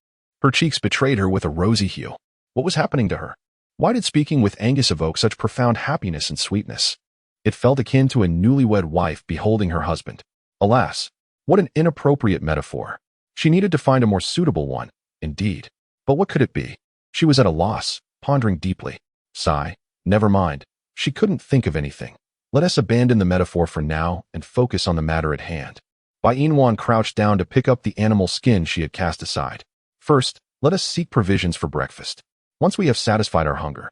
her cheeks betrayed her with a rosy hue. What was happening to her? Why did speaking with Angus evoke such profound happiness and sweetness? It felt akin to a newlywed wife beholding her husband. Alas, what an inappropriate metaphor. She needed to find a more suitable one, indeed. But what could it be? She was at a loss, pondering deeply. Sigh, never mind. She couldn't think of anything. Let us abandon the metaphor for now and focus on the matter at hand. Bai Inwan crouched down to pick up the animal skin she had cast aside. First, let us seek provisions for breakfast. Once we have satisfied our hunger,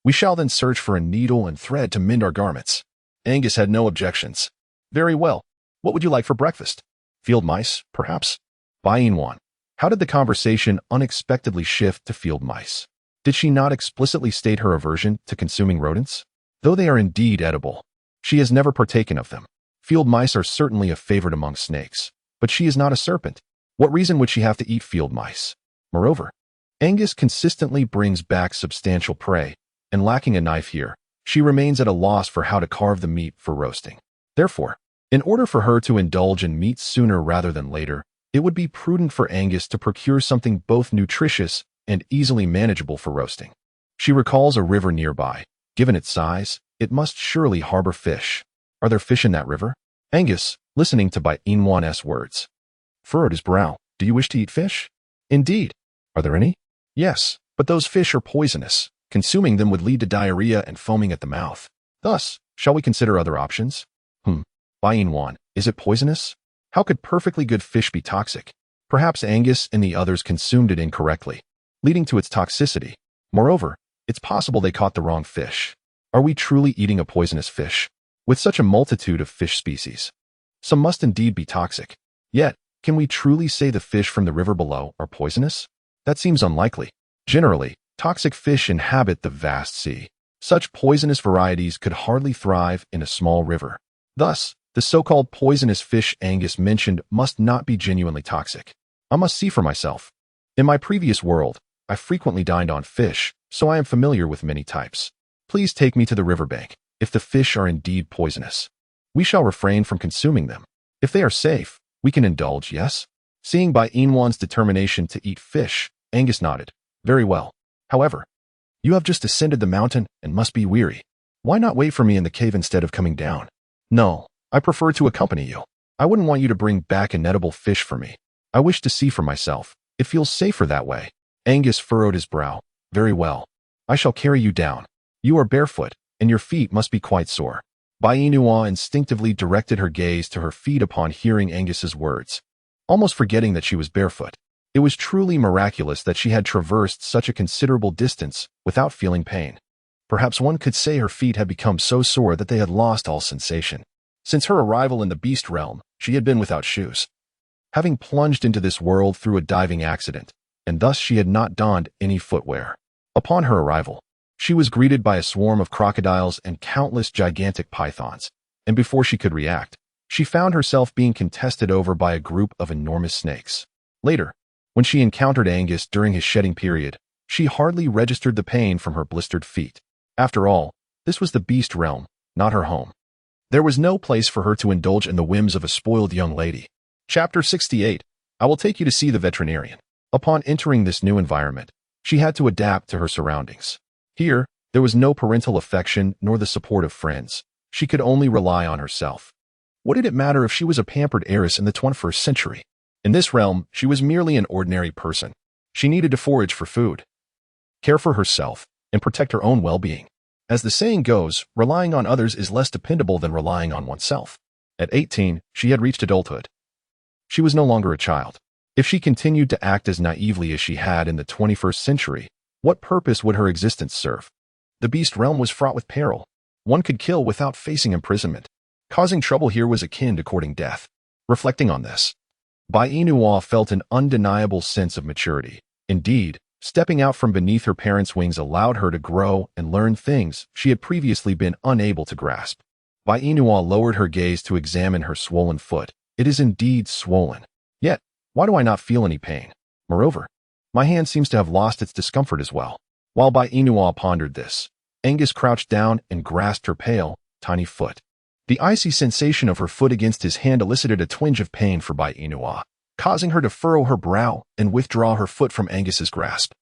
we shall then search for a needle and thread to mend our garments. Angus had no objections. Very well. What would you like for breakfast? Field mice, perhaps? Bai Inwan, How did the conversation unexpectedly shift to field mice? Did she not explicitly state her aversion to consuming rodents? Though they are indeed edible, she has never partaken of them. Field mice are certainly a favorite among snakes, but she is not a serpent. What reason would she have to eat field mice? Moreover, Angus consistently brings back substantial prey, and lacking a knife here, she remains at a loss for how to carve the meat for roasting. Therefore, in order for her to indulge in meat sooner rather than later, it would be prudent for Angus to procure something both nutritious and easily manageable for roasting. She recalls a river nearby. Given its size, it must surely harbor fish. Are there fish in that river? Angus, listening to Bai Inwan's words, furrowed his brow. Do you wish to eat fish? Indeed. Are there any? Yes, but those fish are poisonous. Consuming them would lead to diarrhea and foaming at the mouth. Thus, shall we consider other options? Bai Inwan, is it poisonous? How could perfectly good fish be toxic? Perhaps Angus and the others consumed it incorrectly, leading to its toxicity. Moreover, it's possible they caught the wrong fish. Are we truly eating a poisonous fish? With such a multitude of fish species, some must indeed be toxic. Yet, can we truly say the fish from the river below are poisonous? That seems unlikely. Generally, toxic fish inhabit the vast sea. Such poisonous varieties could hardly thrive in a small river. Thus, the so-called poisonous fish Angus mentioned must not be genuinely toxic. I must see for myself. In my previous world, I frequently dined on fish, so I am familiar with many types. Please take me to the riverbank. If the fish are indeed poisonous, we shall refrain from consuming them. If they are safe, we can indulge, yes? Seeing Bai Inwan's determination to eat fish, Angus nodded. Very well. However, you have just ascended the mountain and must be weary. Why not wait for me in the cave instead of coming down? No, I prefer to accompany you. I wouldn't want you to bring back an edible fish for me. I wish to see for myself. It feels safer that way. Angus furrowed his brow. Very well. I shall carry you down. You are barefoot, and your feet must be quite sore. Bai Inwan instinctively directed her gaze to her feet upon hearing Angus's words, almost forgetting that she was barefoot. It was truly miraculous that she had traversed such a considerable distance without feeling pain. Perhaps one could say her feet had become so sore that they had lost all sensation. Since her arrival in the beast realm, she had been without shoes, having plunged into this world through a diving accident, and thus she had not donned any footwear. Upon her arrival, she was greeted by a swarm of crocodiles and countless gigantic pythons, and before she could react, she found herself being contested over by a group of enormous snakes. Later, when she encountered Angus during his shedding period, she hardly registered the pain from her blistered feet. After all, this was the beast realm, not her home. There was no place for her to indulge in the whims of a spoiled young lady. Chapter 68. I will take you to see the veterinarian. Upon entering this new environment, she had to adapt to her surroundings. Here, there was no parental affection nor the support of friends. She could only rely on herself. What did it matter if she was a pampered heiress in the 21st century? In this realm, she was merely an ordinary person. She needed to forage for food, care for herself, and protect her own well-being. As the saying goes, relying on others is less dependable than relying on oneself. At 18, she had reached adulthood. She was no longer a child. If she continued to act as naively as she had in the 21st century, what purpose would her existence serve? The beast realm was fraught with peril. One could kill without facing imprisonment. Causing trouble here was akin to courting death. Reflecting on this, Bai Inwan felt an undeniable sense of maturity. Indeed, stepping out from beneath her parents' wings allowed her to grow and learn things she had previously been unable to grasp. Bai Inwan lowered her gaze to examine her swollen foot. It is indeed swollen. Yet, why do I not feel any pain? Moreover, my hand seems to have lost its discomfort as well. While Bai Inwan pondered this, Angus crouched down and grasped her pale, tiny foot. The icy sensation of her foot against his hand elicited a twinge of pain for Bai Inwan, causing her to furrow her brow and withdraw her foot from Angus's grasp.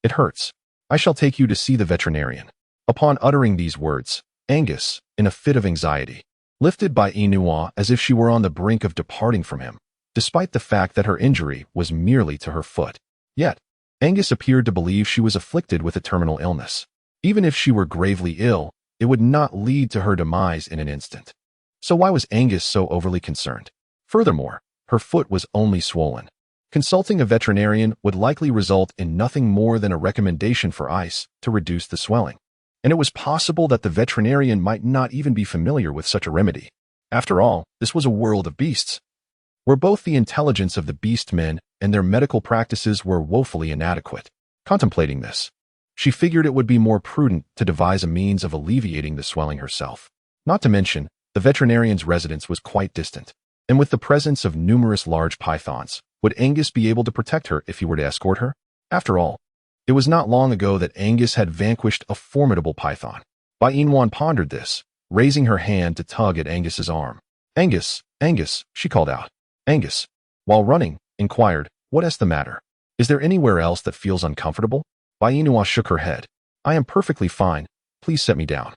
It hurts. I shall take you to see the veterinarian. Upon uttering these words, Angus, in a fit of anxiety, lifted Bai Inwan as if she were on the brink of departing from him, despite the fact that her injury was merely to her foot. Yet, Angus appeared to believe she was afflicted with a terminal illness. Even if she were gravely ill, it would not lead to her demise in an instant. So why was Angus so overly concerned? Furthermore, her foot was only swollen. Consulting a veterinarian would likely result in nothing more than a recommendation for ice to reduce the swelling. And it was possible that the veterinarian might not even be familiar with such a remedy. After all, this was a world of beasts. where both the intelligence of the beast men and their medical practices were woefully inadequate. Contemplating this, she figured it would be more prudent to devise a means of alleviating the swelling herself. Not to mention, the veterinarian's residence was quite distant, and with the presence of numerous large pythons, would Angus be able to protect her if he were to escort her? After all, it was not long ago that Angus had vanquished a formidable python. Bai Inwan pondered this, raising her hand to tug at Angus's arm. Angus, Angus, she called out. Angus, while running, inquired, what is the matter? Is there anywhere else that feels uncomfortable? Bai Inwan shook her head. I am perfectly fine. Please set me down.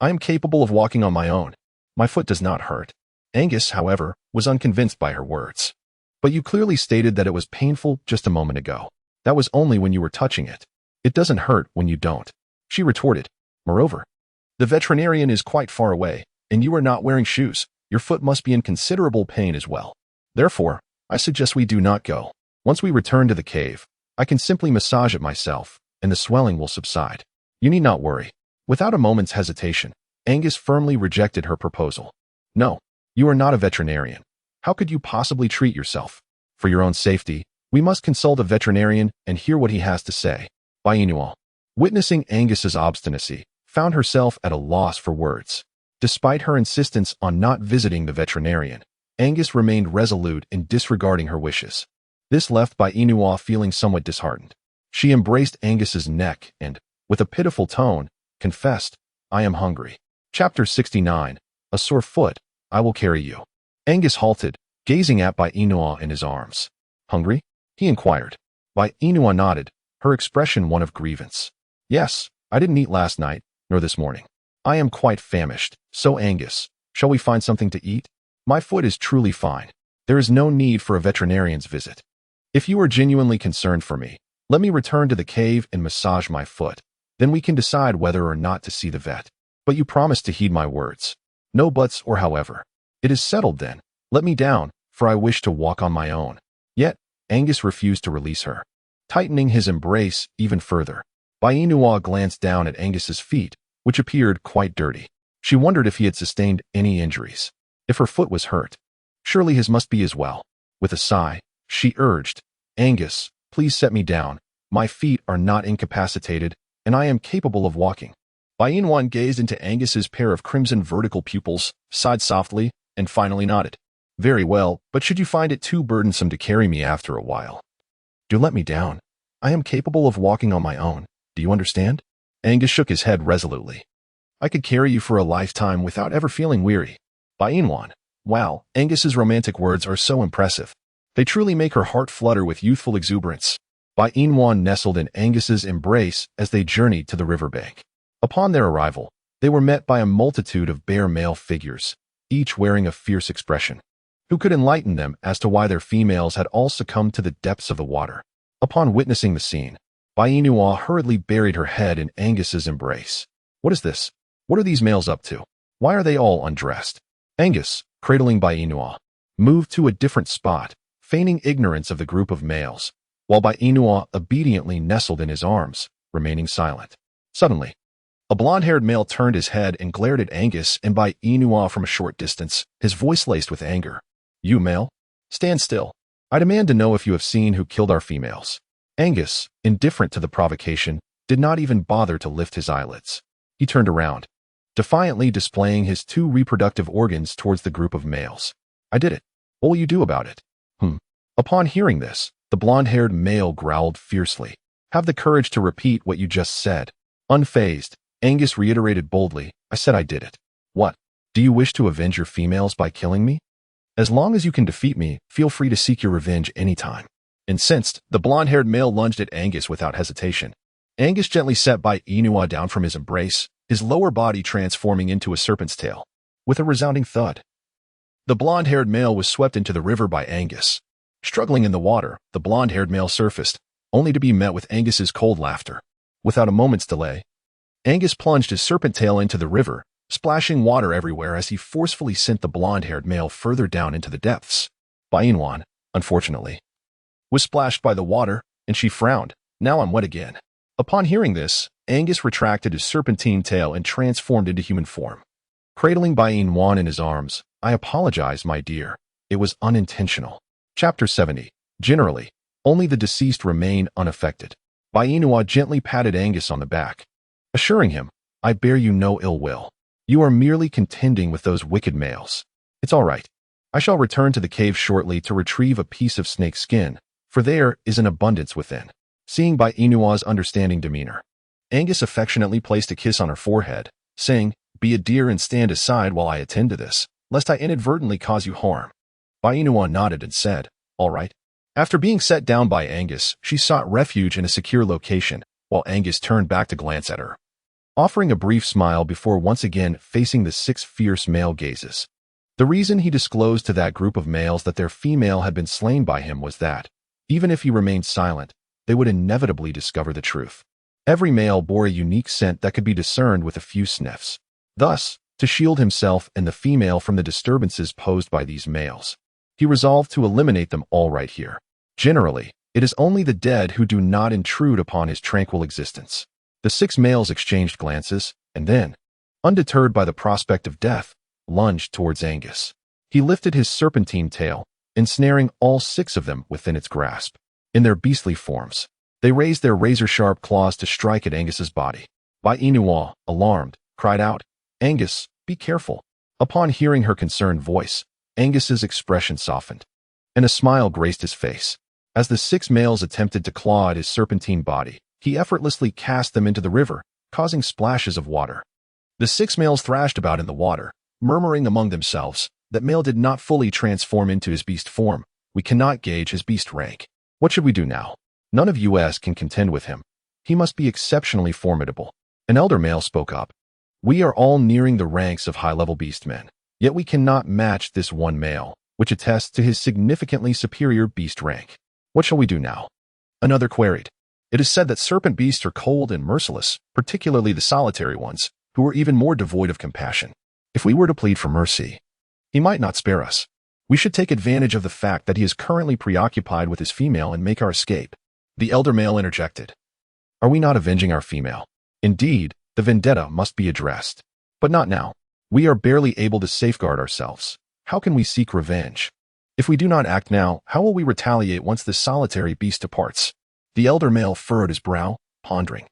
I am capable of walking on my own. My foot does not hurt. Angus, however, was unconvinced by her words. But you clearly stated that it was painful just a moment ago. That was only when you were touching it. It doesn't hurt when you don't, she retorted. Moreover, the veterinarian is quite far away, and you are not wearing shoes. Your foot must be in considerable pain as well. Therefore, I suggest we do not go. Once we return to the cave, I can simply massage it myself, and the swelling will subside. You need not worry. Without a moment's hesitation, Angus firmly rejected her proposal. No, you are not a veterinarian. How could you possibly treat yourself? For your own safety, we must consult a veterinarian and hear what he has to say. Bai Inwan, witnessing Angus's obstinacy, found herself at a loss for words. Despite her insistence on not visiting the veterinarian, Angus remained resolute in disregarding her wishes. This left Bai Inwan feeling somewhat disheartened. She embraced Angus's neck and, with a pitiful tone, confessed, I am hungry. Chapter 69, A Sore Foot, I Will Carry You. Angus halted, gazing at Bai Inwan in his arms. Hungry? He inquired. Bai Inwan nodded, her expression one of grievance. Yes, I didn't eat last night, nor this morning. I am quite famished, so Angus, shall we find something to eat? My foot is truly fine. There is no need for a veterinarian's visit. If you are genuinely concerned for me, let me return to the cave and massage my foot. Then we can decide whether or not to see the vet. But you promised to heed my words. No buts or however. It is settled then. Let me down, for I wish to walk on my own. Yet, Angus refused to release her, tightening his embrace even further. Bai Inwan glanced down at Angus's feet, which appeared quite dirty. She wondered if he had sustained any injuries. If her foot was hurt, surely his must be as well. With a sigh, she urged, Angus, please set me down. My feet are not incapacitated, and I am capable of walking. Bai Inwan gazed into Angus's pair of crimson vertical pupils, sighed softly, and finally nodded. Very well, but should you find it too burdensome to carry me after a while? Do let me down. I am capable of walking on my own. Do you understand? Angus shook his head resolutely. I could carry you for a lifetime without ever feeling weary. Bai Inwan. Wow, Angus's romantic words are so impressive. They truly make her heart flutter with youthful exuberance. Bai Inwan nestled in Angus's embrace as they journeyed to the riverbank. Upon their arrival, they were met by a multitude of bare male figures, each wearing a fierce expression. Who could enlighten them as to why their females had all succumbed to the depths of the water? Upon witnessing the scene, Bai Inwan hurriedly buried her head in Angus's embrace. What is this? What are these males up to? Why are they all undressed? Angus, cradling Bai Inwan, moved to a different spot, feigning ignorance of the group of males, while Bai Inwan obediently nestled in his arms, remaining silent. Suddenly, a blond-haired male turned his head and glared at Angus and Bai Inwan from a short distance, his voice laced with anger. You male, stand still. I demand to know if you have seen who killed our females. Angus, indifferent to the provocation, did not even bother to lift his eyelids. He turned around, defiantly displaying his two reproductive organs towards the group of males. I did it. What will you do about it? Upon hearing this, the blond-haired male growled fiercely. Have the courage to repeat what you just said. Unfazed, Angus reiterated boldly, I said I did it. What? Do you wish to avenge your females by killing me? As long as you can defeat me, feel free to seek your revenge anytime. Incensed, the blond-haired male lunged at Angus without hesitation. Angus gently set Bai Inwan down from his embrace, his lower body transforming into a serpent's tail. With a resounding thud, the blond-haired male was swept into the river by Angus. Struggling in the water, the blond-haired male surfaced, only to be met with Angus's cold laughter. Without a moment's delay, Angus plunged his serpent tail into the river, splashing water everywhere as he forcefully sent the blond-haired male further down into the depths. Bai Inwan, unfortunately, was splashed by the water, and she frowned. Now I'm wet again. Upon hearing this, Angus retracted his serpentine tail and transformed into human form. Cradling Bai Inwan in his arms, I apologize, my dear. it was unintentional. Chapter 70. Generally, only the deceased remain unaffected. Bainua gently patted Angus on the back, assuring him, I bear you no ill will. You are merely contending with those wicked males. It's all right. I shall return to the cave shortly to retrieve a piece of snake skin, for there is an abundance within. Seeing Bainua's understanding demeanor, Angus affectionately placed a kiss on her forehead, saying, Be a dear and stand aside while I attend to this, lest I inadvertently cause you harm. Bainua nodded and said, All right. After being set down by Angus, she sought refuge in a secure location, while Angus turned back to glance at her, offering a brief smile before once again facing the 6 fierce male gazes. The reason he disclosed to that group of males that their female had been slain by him was that, even if he remained silent, they would inevitably discover the truth. Every male bore a unique scent that could be discerned with a few sniffs. Thus, to shield himself and the female from the disturbances posed by these males, he resolved to eliminate them all right here. Generally, it is only the dead who do not intrude upon his tranquil existence. The 6 males exchanged glances, and then, undeterred by the prospect of death, lunged towards Angus. He lifted his serpentine tail, ensnaring all 6 of them within its grasp. In their beastly forms, they raised their razor-sharp claws to strike at Angus's body. Bainua, alarmed, cried out, Angus, be careful. Upon hearing her concerned voice, Angus's expression softened, and a smile graced his face. As the 6 males attempted to claw at his serpentine body, he effortlessly cast them into the river, causing splashes of water. The 6 males thrashed about in the water, murmuring among themselves, that male did not fully transform into his beast form. We cannot gauge his beast rank. What should we do now? None of us can contend with him. He must be exceptionally formidable. An elder male spoke up. We are all nearing the ranks of high-level beastmen, yet we cannot match this one male, which attests to his significantly superior beast rank. What shall we do now? Another queried. It is said that serpent beasts are cold and merciless, particularly the solitary ones, who are even more devoid of compassion. If we were to plead for mercy, he might not spare us. We should take advantage of the fact that he is currently preoccupied with his female and make our escape. The elder male interjected. Are we not avenging our female? Indeed, the vendetta must be addressed. But not now. We are barely able to safeguard ourselves. How can we seek revenge? If we do not act now, how will we retaliate once this solitary beast departs? The elder male furrowed his brow, pondering.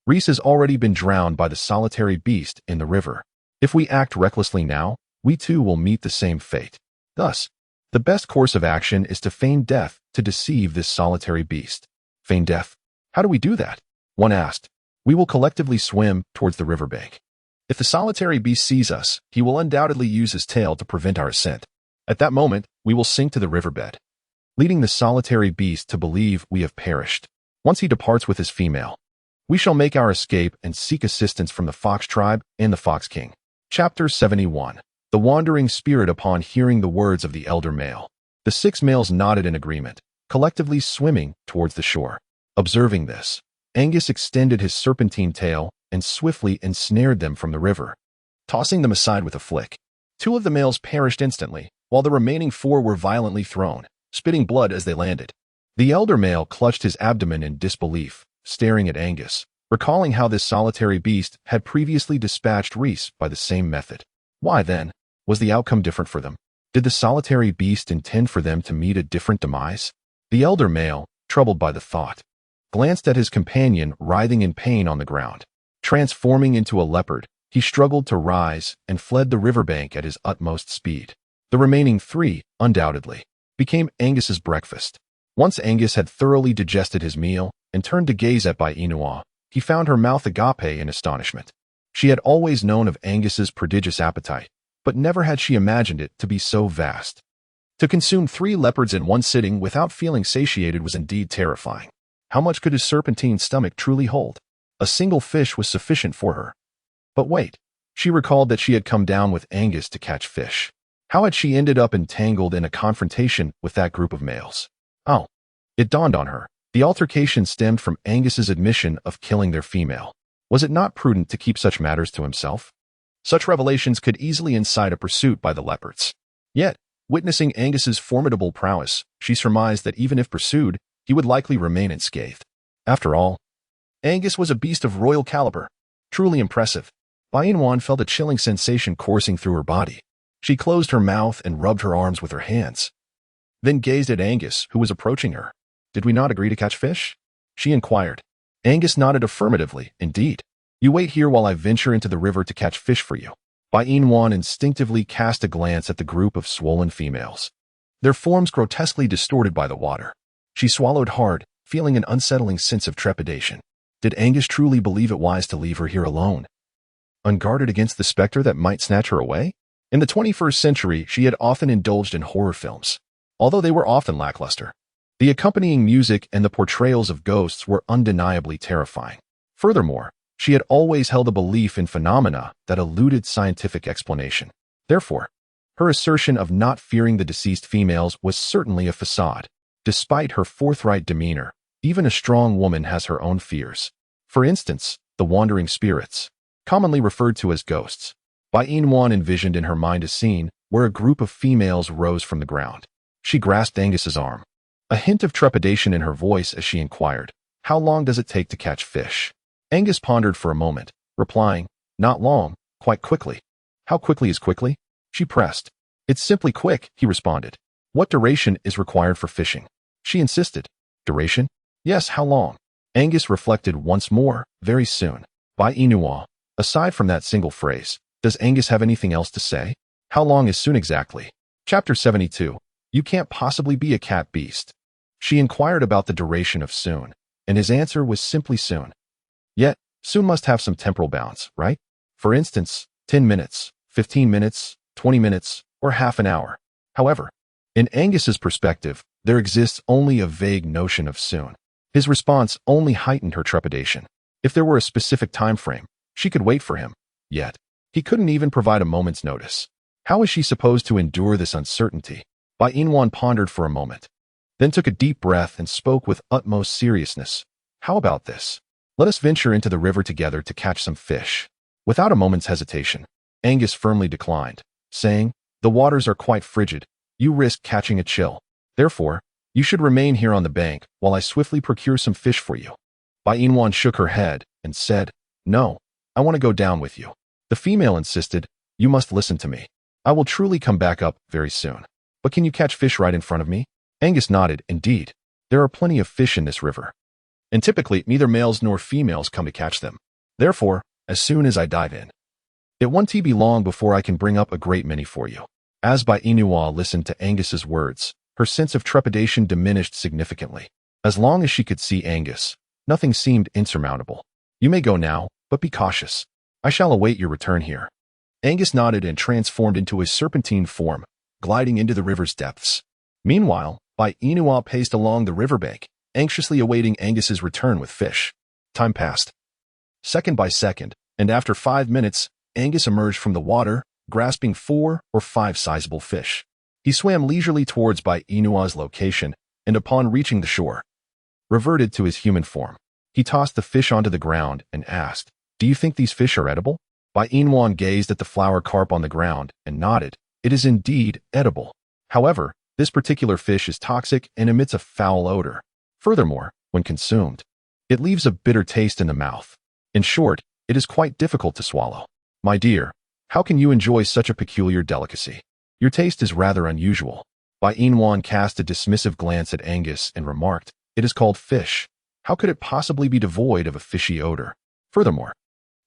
Reese has already been drowned by the solitary beast in the river. If we act recklessly now, we too will meet the same fate. Thus, the best course of action is to feign death to deceive this solitary beast. Feign death? How do we do that? One asked. We will collectively swim towards the riverbank. If the solitary beast sees us, he will undoubtedly use his tail to prevent our ascent. At that moment, we will sink to the riverbed, leading the solitary beast to believe we have perished. Once he departs with his female, we shall make our escape and seek assistance from the Fox tribe and the Fox King. Chapter 71. The wandering spirit. Upon hearing the words of the elder male, the 6 males nodded in agreement, collectively swimming towards the shore. Observing this, Angus extended his serpentine tail and swiftly ensnared them from the river, tossing them aside with a flick. 2 of the males perished instantly, while the remaining 4 were violently thrown, spitting blood as they landed. The elder male clutched his abdomen in disbelief, staring at Angus, recalling how this solitary beast had previously dispatched Reese by the same method. Why, then, was the outcome different for them? Did the solitary beast intend for them to meet a different demise? The elder male, troubled by the thought, glanced at his companion writhing in pain on the ground. Transforming into a leopard, he struggled to rise and fled the riverbank at his utmost speed. The remaining 3, undoubtedly, became Angus's breakfast. Once Angus had thoroughly digested his meal and turned to gaze at Bainua, he found her mouth agape in astonishment. She had always known of Angus's prodigious appetite, but never had she imagined it to be so vast. To consume 3 leopards in one sitting without feeling satiated was indeed terrifying. How much could his serpentine stomach truly hold? A single fish was sufficient for her. But wait, she recalled that she had come down with Angus to catch fish. How had she ended up entangled in a confrontation with that group of males? Oh, it dawned on her. The altercation stemmed from Angus's admission of killing their female. Was it not prudent to keep such matters to himself? Such revelations could easily incite a pursuit by the leopards. Yet, witnessing Angus's formidable prowess, she surmised that even if pursued, he would likely remain unscathed. After all, Angus was a beast of royal caliber. Truly impressive. Bainwan felt a chilling sensation coursing through her body. She closed her mouth and rubbed her arms with her hands, then gazed at Angus, who was approaching her. "Did we not agree to catch fish?" she inquired. Angus nodded affirmatively. "Indeed. You wait here while I venture into the river to catch fish for you." Wan instinctively cast a glance at the group of swollen females, their forms grotesquely distorted by the water. She swallowed hard, feeling an unsettling sense of trepidation. Did Angus truly believe it wise to leave her here alone, unguarded against the specter that might snatch her away? In the 21st century, she had often indulged in horror films, although they were often lackluster. The accompanying music and the portrayals of ghosts were undeniably terrifying. Furthermore, she had always held a belief in phenomena that eluded scientific explanation. Therefore, her assertion of not fearing the deceased females was certainly a facade. Despite her forthright demeanor, even a strong woman has her own fears. For instance, the wandering spirits, commonly referred to as ghosts. Wan envisioned in her mind a scene where a group of females rose from the ground. She grasped Angus's arm, a hint of trepidation in her voice as she inquired, "How long does it take to catch fish?" Angus pondered for a moment, replying, "Not long, quite quickly." "How quickly is quickly?" she pressed. "It's simply quick," he responded. "What duration is required for fishing?" she insisted. "Duration? Yes, how long?" Angus reflected once more. "Very soon." Aside from that single phrase, does Angus have anything else to say? How long is soon exactly? Chapter 72. You can't possibly be a cat beast. She inquired about the duration of soon, and his answer was simply soon. Yet, soon must have some temporal bounds, right? For instance, 10 minutes, 15 minutes, 20 minutes, or half an hour. However, in Angus's perspective, there exists only a vague notion of soon. His response only heightened her trepidation. If there were a specific time frame, she could wait for him. Yet, he couldn't even provide a moment's notice. How is she supposed to endure this uncertainty? Wan pondered for a moment, then took a deep breath and spoke with utmost seriousness. "How about this? Let us venture into the river together to catch some fish." Without a moment's hesitation, Angus firmly declined, saying, "The waters are quite frigid. You risk catching a chill. Therefore, you should remain here on the bank while I swiftly procure some fish for you." Wan shook her head and said, "No, I want to go down with you." The female insisted, "You must listen to me. I will truly come back up very soon. But can you catch fish right in front of me?" Angus nodded. "Indeed. There are plenty of fish in this river, and typically neither males nor females come to catch them. Therefore, as soon as I dive in, it won't be long before I can bring up a great many for you." As listened to Angus's words, her sense of trepidation diminished significantly. As long as she could see Angus, nothing seemed insurmountable. "You may go now, but be cautious. I shall await your return here." Angus nodded and transformed into a serpentine form, gliding into the river's depths. Meanwhile, paced along the riverbank, anxiously awaiting Angus's return with fish. Time passed, second by second, and after 5 minutes, Angus emerged from the water, grasping 4 or 5 sizable fish. He swam leisurely towards Inua's location, and upon reaching the shore, reverted to his human form. He tossed the fish onto the ground and asked, "Do you think these fish are edible?" Wan gazed at the flower carp on the ground and nodded. "It is indeed edible. However, this particular fish is toxic and emits a foul odor. Furthermore, when consumed, it leaves a bitter taste in the mouth. In short, it is quite difficult to swallow." "My dear, how can you enjoy such a peculiar delicacy? Your taste is rather unusual." Wan cast a dismissive glance at Angus and remarked, "It is called fish. How could it possibly be devoid of a fishy odor? Furthermore,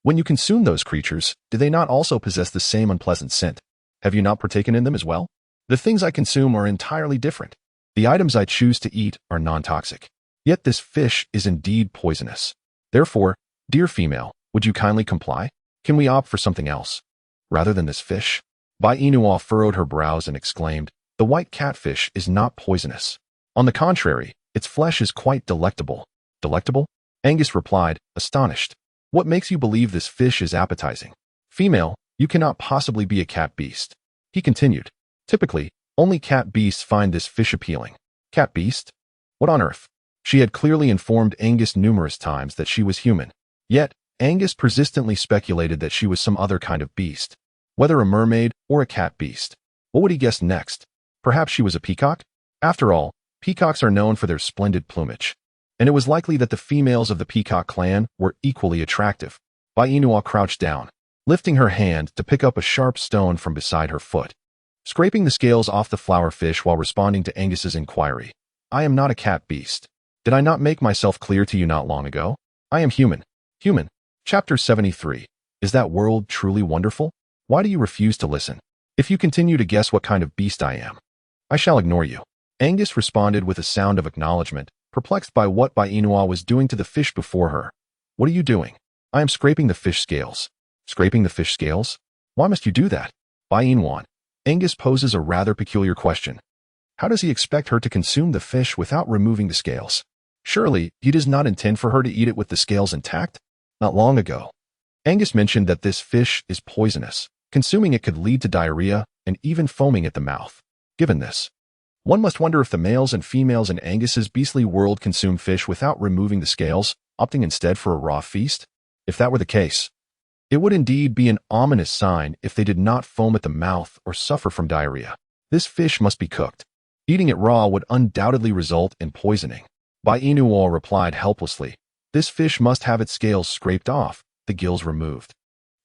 when you consume those creatures, do they not also possess the same unpleasant scent? Have you not partaken in them as well? The things I consume are entirely different. The items I choose to eat are non-toxic. Yet this fish is indeed poisonous. Therefore, dear female, would you kindly comply? Can we opt for something else rather than this fish?" Inua furrowed her brows and exclaimed, "The white catfish is not poisonous. On the contrary, its flesh is quite delectable." "Delectable?" Angus replied, astonished. "What makes you believe this fish is appetizing?" "Female, you cannot possibly be a cat beast," he continued. "Typically, only cat beasts find this fish appealing." "Cat beast? What on earth?" She had clearly informed Angus numerous times that she was human. Yet, Angus persistently speculated that she was some other kind of beast, whether a mermaid or a cat beast. What would he guess next? Perhaps she was a peacock? After all, peacocks are known for their splendid plumage, and it was likely that the females of the peacock clan were equally attractive. Inua crouched down, lifting her hand to pick up a sharp stone from beside her foot. scraping the scales off the flower fish while responding to Angus's inquiry. I am not a cat beast. Did I not make myself clear to you not long ago? I am human. Human. Chapter 73. Is that world truly wonderful? Why do you refuse to listen? If you continue to guess what kind of beast I am, I shall ignore you. Angus responded with a sound of acknowledgement, perplexed by what Bainua was doing to the fish before her. What are you doing? I am scraping the fish scales. Scraping the fish scales? Why must you do that? Bainwan. Angus poses a rather peculiar question. How does he expect her to consume the fish without removing the scales? Surely, he does not intend for her to eat it with the scales intact? Not long ago, Angus mentioned that this fish is poisonous. Consuming it could lead to diarrhea and even foaming at the mouth. Given this, one must wonder if the males and females in Angus's beastly world consume fish without removing the scales, opting instead for a raw feast? If that were the case, it would indeed be an ominous sign if they did not foam at the mouth or suffer from diarrhea. This fish must be cooked. Eating it raw would undoubtedly result in poisoning. Bainua replied helplessly. This fish must have its scales scraped off, the gills removed,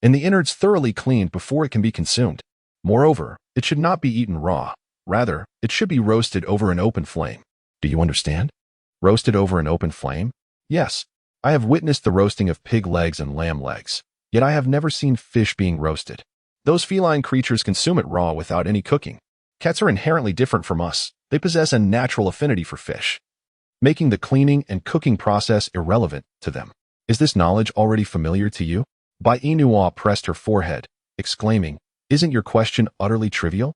and the innards thoroughly cleaned before it can be consumed. Moreover, it should not be eaten raw. Rather, it should be roasted over an open flame. Do you understand? Roasted over an open flame? Yes, I have witnessed the roasting of pig legs and lamb legs, yet I have never seen fish being roasted. Those feline creatures consume it raw without any cooking. Cats are inherently different from us. They possess a natural affinity for fish, making the cleaning and cooking process irrelevant to them. Is this knowledge already familiar to you? Bainua pressed her forehead, exclaiming, Isn't your question utterly trivial?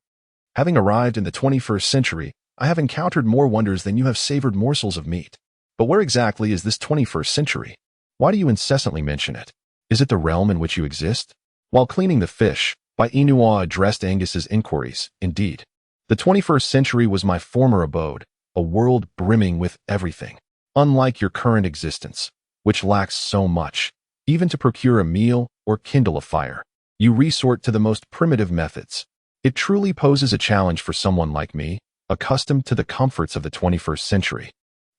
Having arrived in the 21st century, I have encountered more wonders than you have savored morsels of meat. But where exactly is this 21st century? Why do you incessantly mention it? Is it the realm in which you exist? While cleaning the fish, Bainua addressed Angus's inquiries. Indeed, the 21st century was my former abode, a world brimming with everything, unlike your current existence, which lacks so much. Even to procure a meal or kindle a fire, you resort to the most primitive methods. It truly poses a challenge for someone like me, accustomed to the comforts of the 21st century,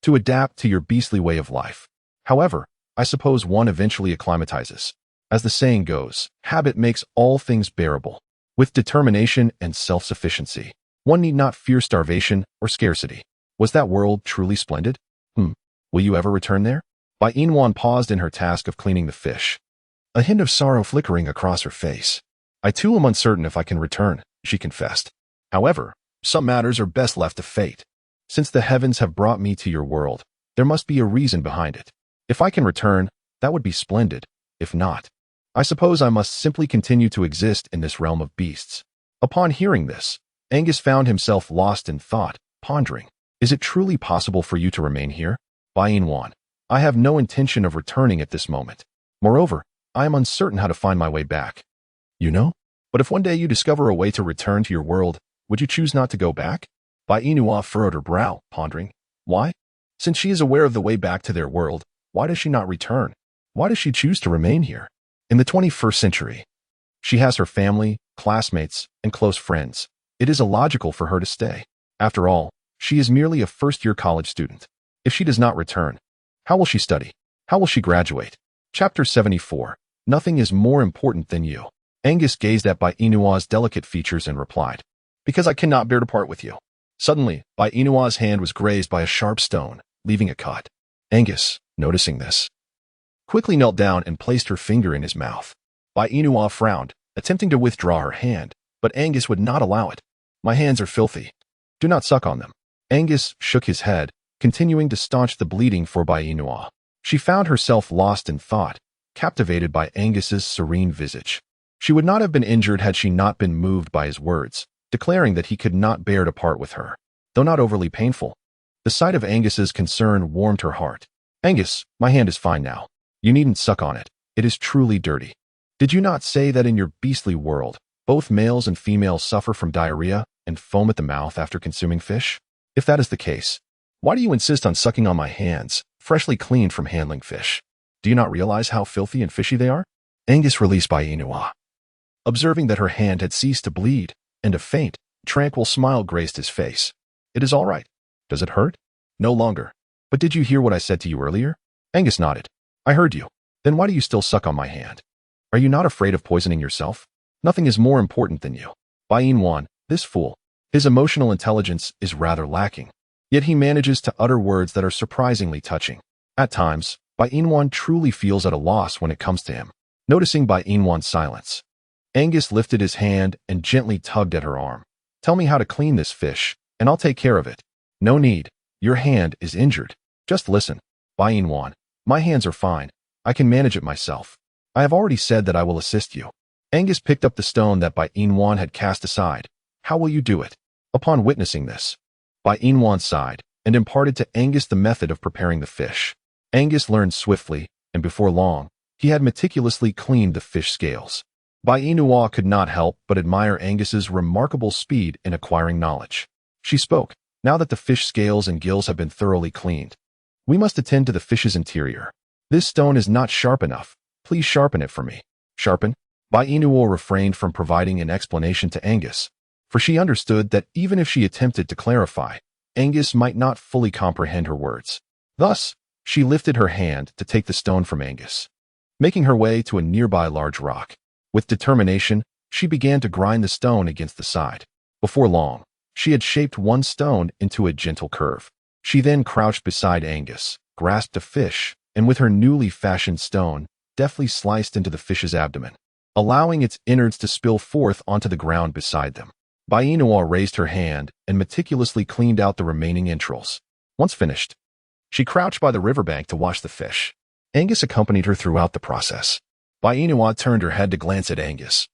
to adapt to your beastly way of life. However, I suppose one eventually acclimatizes. As the saying goes, habit makes all things bearable. With determination and self-sufficiency, one need not fear starvation or scarcity. Was that world truly splendid? Will you ever return there? Bainwan paused in her task of cleaning the fish, a hint of sorrow flickering across her face. I too am uncertain if I can return, she confessed. However, some matters are best left to fate. Since the heavens have brought me to your world, there must be a reason behind it. If I can return, that would be splendid. If not, I suppose I must simply continue to exist in this realm of beasts. Upon hearing this, Angus found himself lost in thought, pondering. Is it truly possible for you to remain here? Bainwan, I have no intention of returning at this moment. Moreover, I am uncertain how to find my way back. You know? But if one day you discover a way to return to your world, would you choose not to go back? Bainua furrowed her brow, pondering. Why? Since she is aware of the way back to their world, why does she not return? Why does she choose to remain here? In the 21st century, she has her family, classmates, and close friends. It is illogical for her to stay. After all, she is merely a first-year college student. If she does not return, how will she study? How will she graduate? Chapter 74. Nothing is more important than you. Angus gazed at Bainua's delicate features and replied, Because I cannot bear to part with you. Suddenly, Bainua's hand was grazed by a sharp stone, leaving a cut. Angus, noticing this, quickly knelt down and placed her finger in his mouth. Bainua frowned, attempting to withdraw her hand, but Angus would not allow it. My hands are filthy. Do not suck on them. Angus shook his head, continuing to staunch the bleeding for Bainua. She found herself lost in thought, captivated by Angus's serene visage. She would not have been injured had she not been moved by his words, declaring that he could not bear to part with her. Though not overly painful, the sight of Angus's concern warmed her heart. Angus, my hand is fine now. You needn't suck on it. It is truly dirty. Did you not say that in your beastly world, both males and females suffer from diarrhea and foam at the mouth after consuming fish? If that is the case, why do you insist on sucking on my hands, freshly cleaned from handling fish? Do you not realize how filthy and fishy they are? Angus released Bainua, observing that her hand had ceased to bleed, and a faint, tranquil smile graced his face. It is all right. Does it hurt? No longer. But did you hear what I said to you earlier? Angus nodded. I heard you. Then why do you still suck on my hand? Are you not afraid of poisoning yourself? Nothing is more important than you. Bainwan, This fool. His emotional intelligence is rather lacking, yet he manages to utter words that are surprisingly touching. At times, Bai Inwan truly feels at a loss when it comes to him. Noticing Bai Inwan's silence, Angus lifted his hand and gently tugged at her arm. Tell me how to clean this fish, and I'll take care of it. No need. Your hand is injured. Just listen. Bai Inwan, my hands are fine. I can manage it myself. I have already said that I will assist you. Angus picked up the stone that Bai Inwan had cast aside. How will you do it? Upon witnessing this, Bai Inwan sighed and imparted to Angus the method of preparing the fish. Angus learned swiftly, and before long, he had meticulously cleaned the fish scales. Bai Inwan could not help but admire Angus's remarkable speed in acquiring knowledge. She spoke, now that the fish scales and gills have been thoroughly cleaned. We must attend to the fish's interior. This stone is not sharp enough. Please sharpen it for me. Sharpen? Bai Inwan refrained from providing an explanation to Angus, for she understood that even if she attempted to clarify, Angus might not fully comprehend her words. Thus, she lifted her hand to take the stone from Angus, making her way to a nearby large rock. With determination, she began to grind the stone against the side. Before long, she had shaped one stone into a gentle curve. She then crouched beside Angus, grasped a fish, and with her newly fashioned stone, deftly sliced into the fish's abdomen, allowing its innards to spill forth onto the ground beside them. Bai Inwan raised her hand and meticulously cleaned out the remaining entrails. Once finished, she crouched by the riverbank to wash the fish. Angus accompanied her throughout the process. Bai Inwan turned her head to glance at Angus,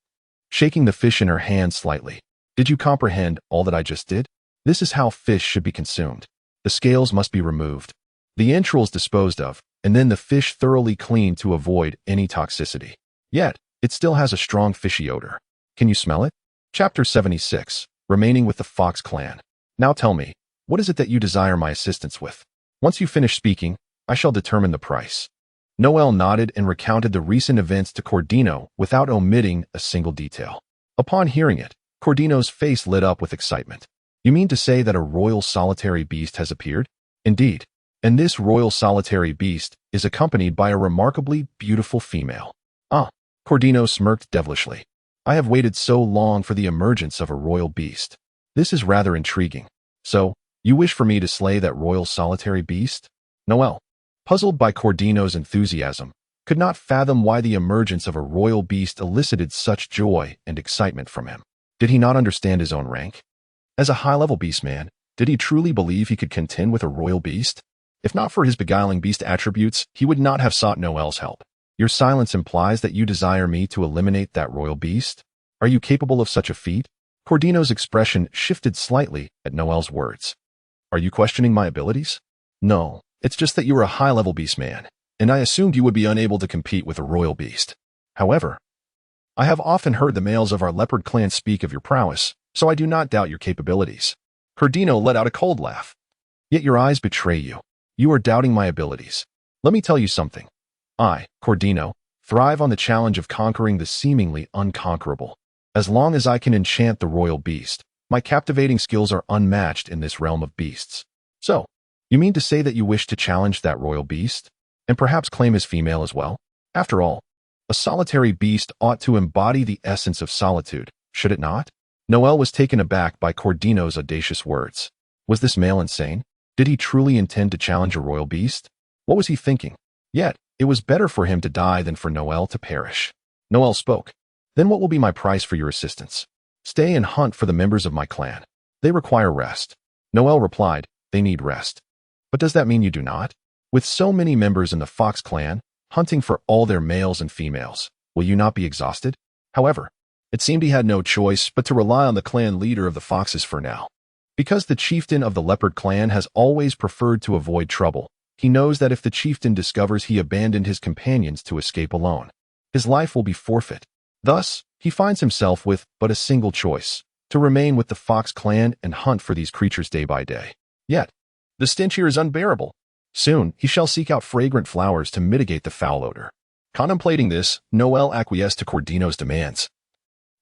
shaking the fish in her hand slightly. Did you comprehend all that I just did? This is how fish should be consumed. The scales must be removed, the entrails disposed of, and then the fish thoroughly cleaned to avoid any toxicity. Yet, it still has a strong fishy odor. Can you smell it? Chapter 76. Remaining with the Fox clan. Now tell me, what is it that you desire my assistance with? Once you finish speaking, I shall determine the price. Noel nodded and recounted the recent events to Cordino without omitting a single detail. Upon hearing it, Cordino's face lit up with excitement. You mean to say that a royal solitary beast has appeared? Indeed. And this royal solitary beast is accompanied by a remarkably beautiful female. Ah, Cordino smirked devilishly. I have waited so long for the emergence of a royal beast. This is rather intriguing. So, you wish for me to slay that royal solitary beast? Noel, puzzled by Cordino's enthusiasm, could not fathom why the emergence of a royal beast elicited such joy and excitement from him. Did he not understand his own rank? As a high-level beastman, did he truly believe he could contend with a royal beast? If not for his beguiling beast attributes, he would not have sought Noel's help. Your silence implies that you desire me to eliminate that royal beast? Are you capable of such a feat? Cordino's expression shifted slightly at Noel's words. Are you questioning my abilities? No, it's just that you are a high-level beastman, and I assumed you would be unable to compete with a royal beast. However, I have often heard the males of our leopard clan speak of your prowess, so I do not doubt your capabilities. Cordino let out a cold laugh. Yet your eyes betray you. You are doubting my abilities. Let me tell you something. I, Cordino, thrive on the challenge of conquering the seemingly unconquerable. As long as I can enchant the royal beast, my captivating skills are unmatched in this realm of beasts. So, you mean to say that you wish to challenge that royal beast? And perhaps claim his female as well? After all, a solitary beast ought to embody the essence of solitude, should it not? Noel was taken aback by Cordino's audacious words. Was this male insane? Did he truly intend to challenge a royal beast? What was he thinking? Yet, it was better for him to die than for Noel to perish. Noel spoke. Then what will be my price for your assistance? Stay and hunt for the members of my clan. They require rest. Noel replied, they need rest. But does that mean you do not? With so many members in the Fox clan, hunting for all their males and females, will you not be exhausted? However, it seemed he had no choice but to rely on the clan leader of the Foxes for now. Because the chieftain of the Leopard clan has always preferred to avoid trouble, he knows that if the chieftain discovers he abandoned his companions to escape alone, his life will be forfeit. Thus, he finds himself with but a single choice, to remain with the Fox clan and hunt for these creatures day by day. Yet, the stench here is unbearable. Soon, he shall seek out fragrant flowers to mitigate the foul odor. Contemplating this, Noel acquiesced to Cordino's demands,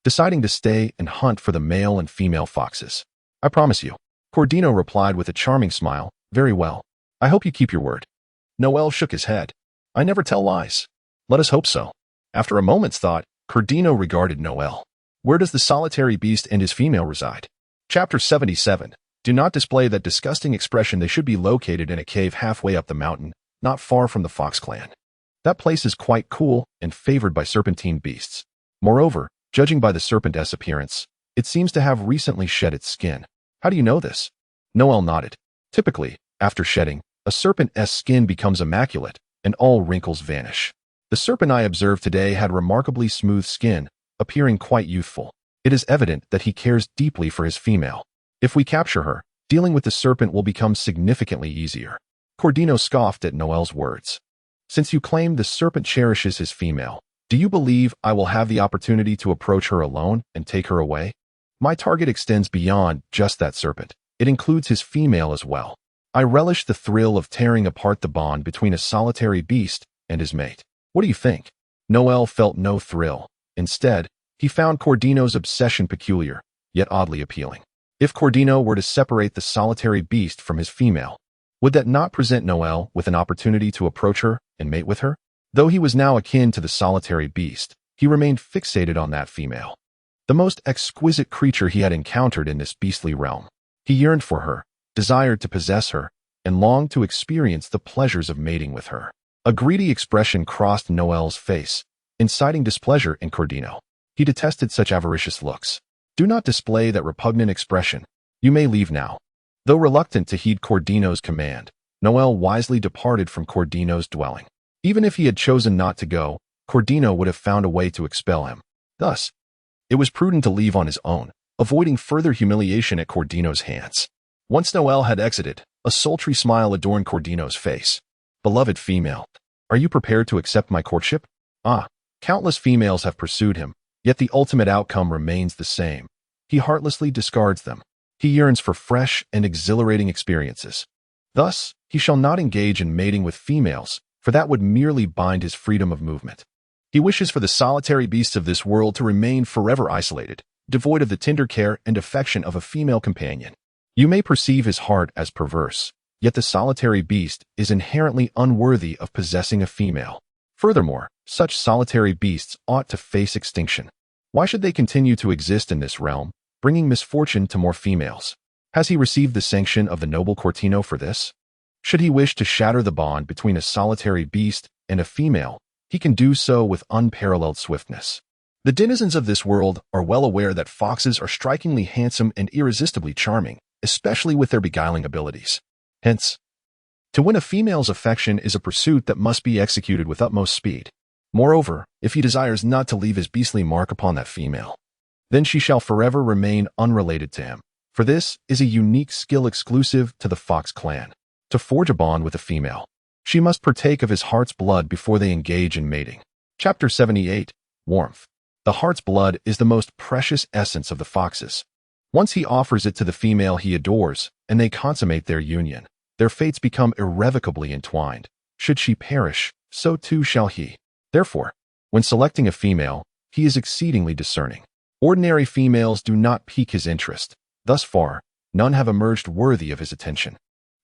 deciding to stay and hunt for the male and female foxes. I promise you. Cordino replied with a charming smile, very well. I hope you keep your word. Noel shook his head. I never tell lies. Let us hope so. After a moment's thought, Cordino regarded Noel. Where does the solitary beast and his female reside? Chapter 77. Do not display that disgusting expression. They should be located in a cave halfway up the mountain, not far from the fox clan. That place is quite cool and favored by serpentine beasts. Moreover, judging by the serpent's appearance, it seems to have recently shed its skin. How do you know this? Noel nodded. Typically, after shedding, a serpent's skin becomes immaculate, and all wrinkles vanish. The serpent I observed today had remarkably smooth skin, appearing quite youthful. It is evident that he cares deeply for his female. If we capture her, dealing with the serpent will become significantly easier. Cordino scoffed at Noel's words. Since you claim the serpent cherishes his female, do you believe I will have the opportunity to approach her alone and take her away? My target extends beyond just that serpent. It includes his female as well. I relish the thrill of tearing apart the bond between a solitary beast and his mate. What do you think? Noel felt no thrill. Instead, he found Cordino's obsession peculiar, yet oddly appealing. If Cordino were to separate the solitary beast from his female, would that not present Noel with an opportunity to approach her and mate with her? Though he was now akin to the solitary beast, he remained fixated on that female. The most exquisite creature he had encountered in this beastly realm. He yearned for her, desired to possess her, and longed to experience the pleasures of mating with her. A greedy expression crossed Noel's face, inciting displeasure in Cordino. He detested such avaricious looks. Do not display that repugnant expression. You may leave now. Though reluctant to heed Cordino's command, Noel wisely departed from Cordino's dwelling. Even if he had chosen not to go, Cordino would have found a way to expel him. Thus, it was prudent to leave on his own, avoiding further humiliation at Cordino's hands. Once Noel had exited, a sultry smile adorned Cordino's face. Beloved female, are you prepared to accept my courtship? Countless females have pursued him, yet the ultimate outcome remains the same. He heartlessly discards them. He yearns for fresh and exhilarating experiences. Thus, he shall not engage in mating with females, for that would merely bind his freedom of movement. He wishes for the solitary beasts of this world to remain forever isolated, devoid of the tender care and affection of a female companion. You may perceive his heart as perverse, yet the solitary beast is inherently unworthy of possessing a female. Furthermore, such solitary beasts ought to face extinction. Why should they continue to exist in this realm, bringing misfortune to more females? Has he received the sanction of the noble Cordino for this? Should he wish to shatter the bond between a solitary beast and a female, he can do so with unparalleled swiftness. The denizens of this world are well aware that foxes are strikingly handsome and irresistibly charming, especially with their beguiling abilities. Hence, to win a female's affection is a pursuit that must be executed with utmost speed. Moreover, if he desires not to leave his beastly mark upon that female, then she shall forever remain unrelated to him, for this is a unique skill exclusive to the fox clan. To forge a bond with a female, she must partake of his heart's blood before they engage in mating. Chapter 78. Warmth. The heart's blood is the most precious essence of the foxes. Once he offers it to the female he adores, and they consummate their union, their fates become irrevocably entwined. Should she perish, so too shall he. Therefore, when selecting a female, he is exceedingly discerning. Ordinary females do not pique his interest. Thus far, none have emerged worthy of his attention.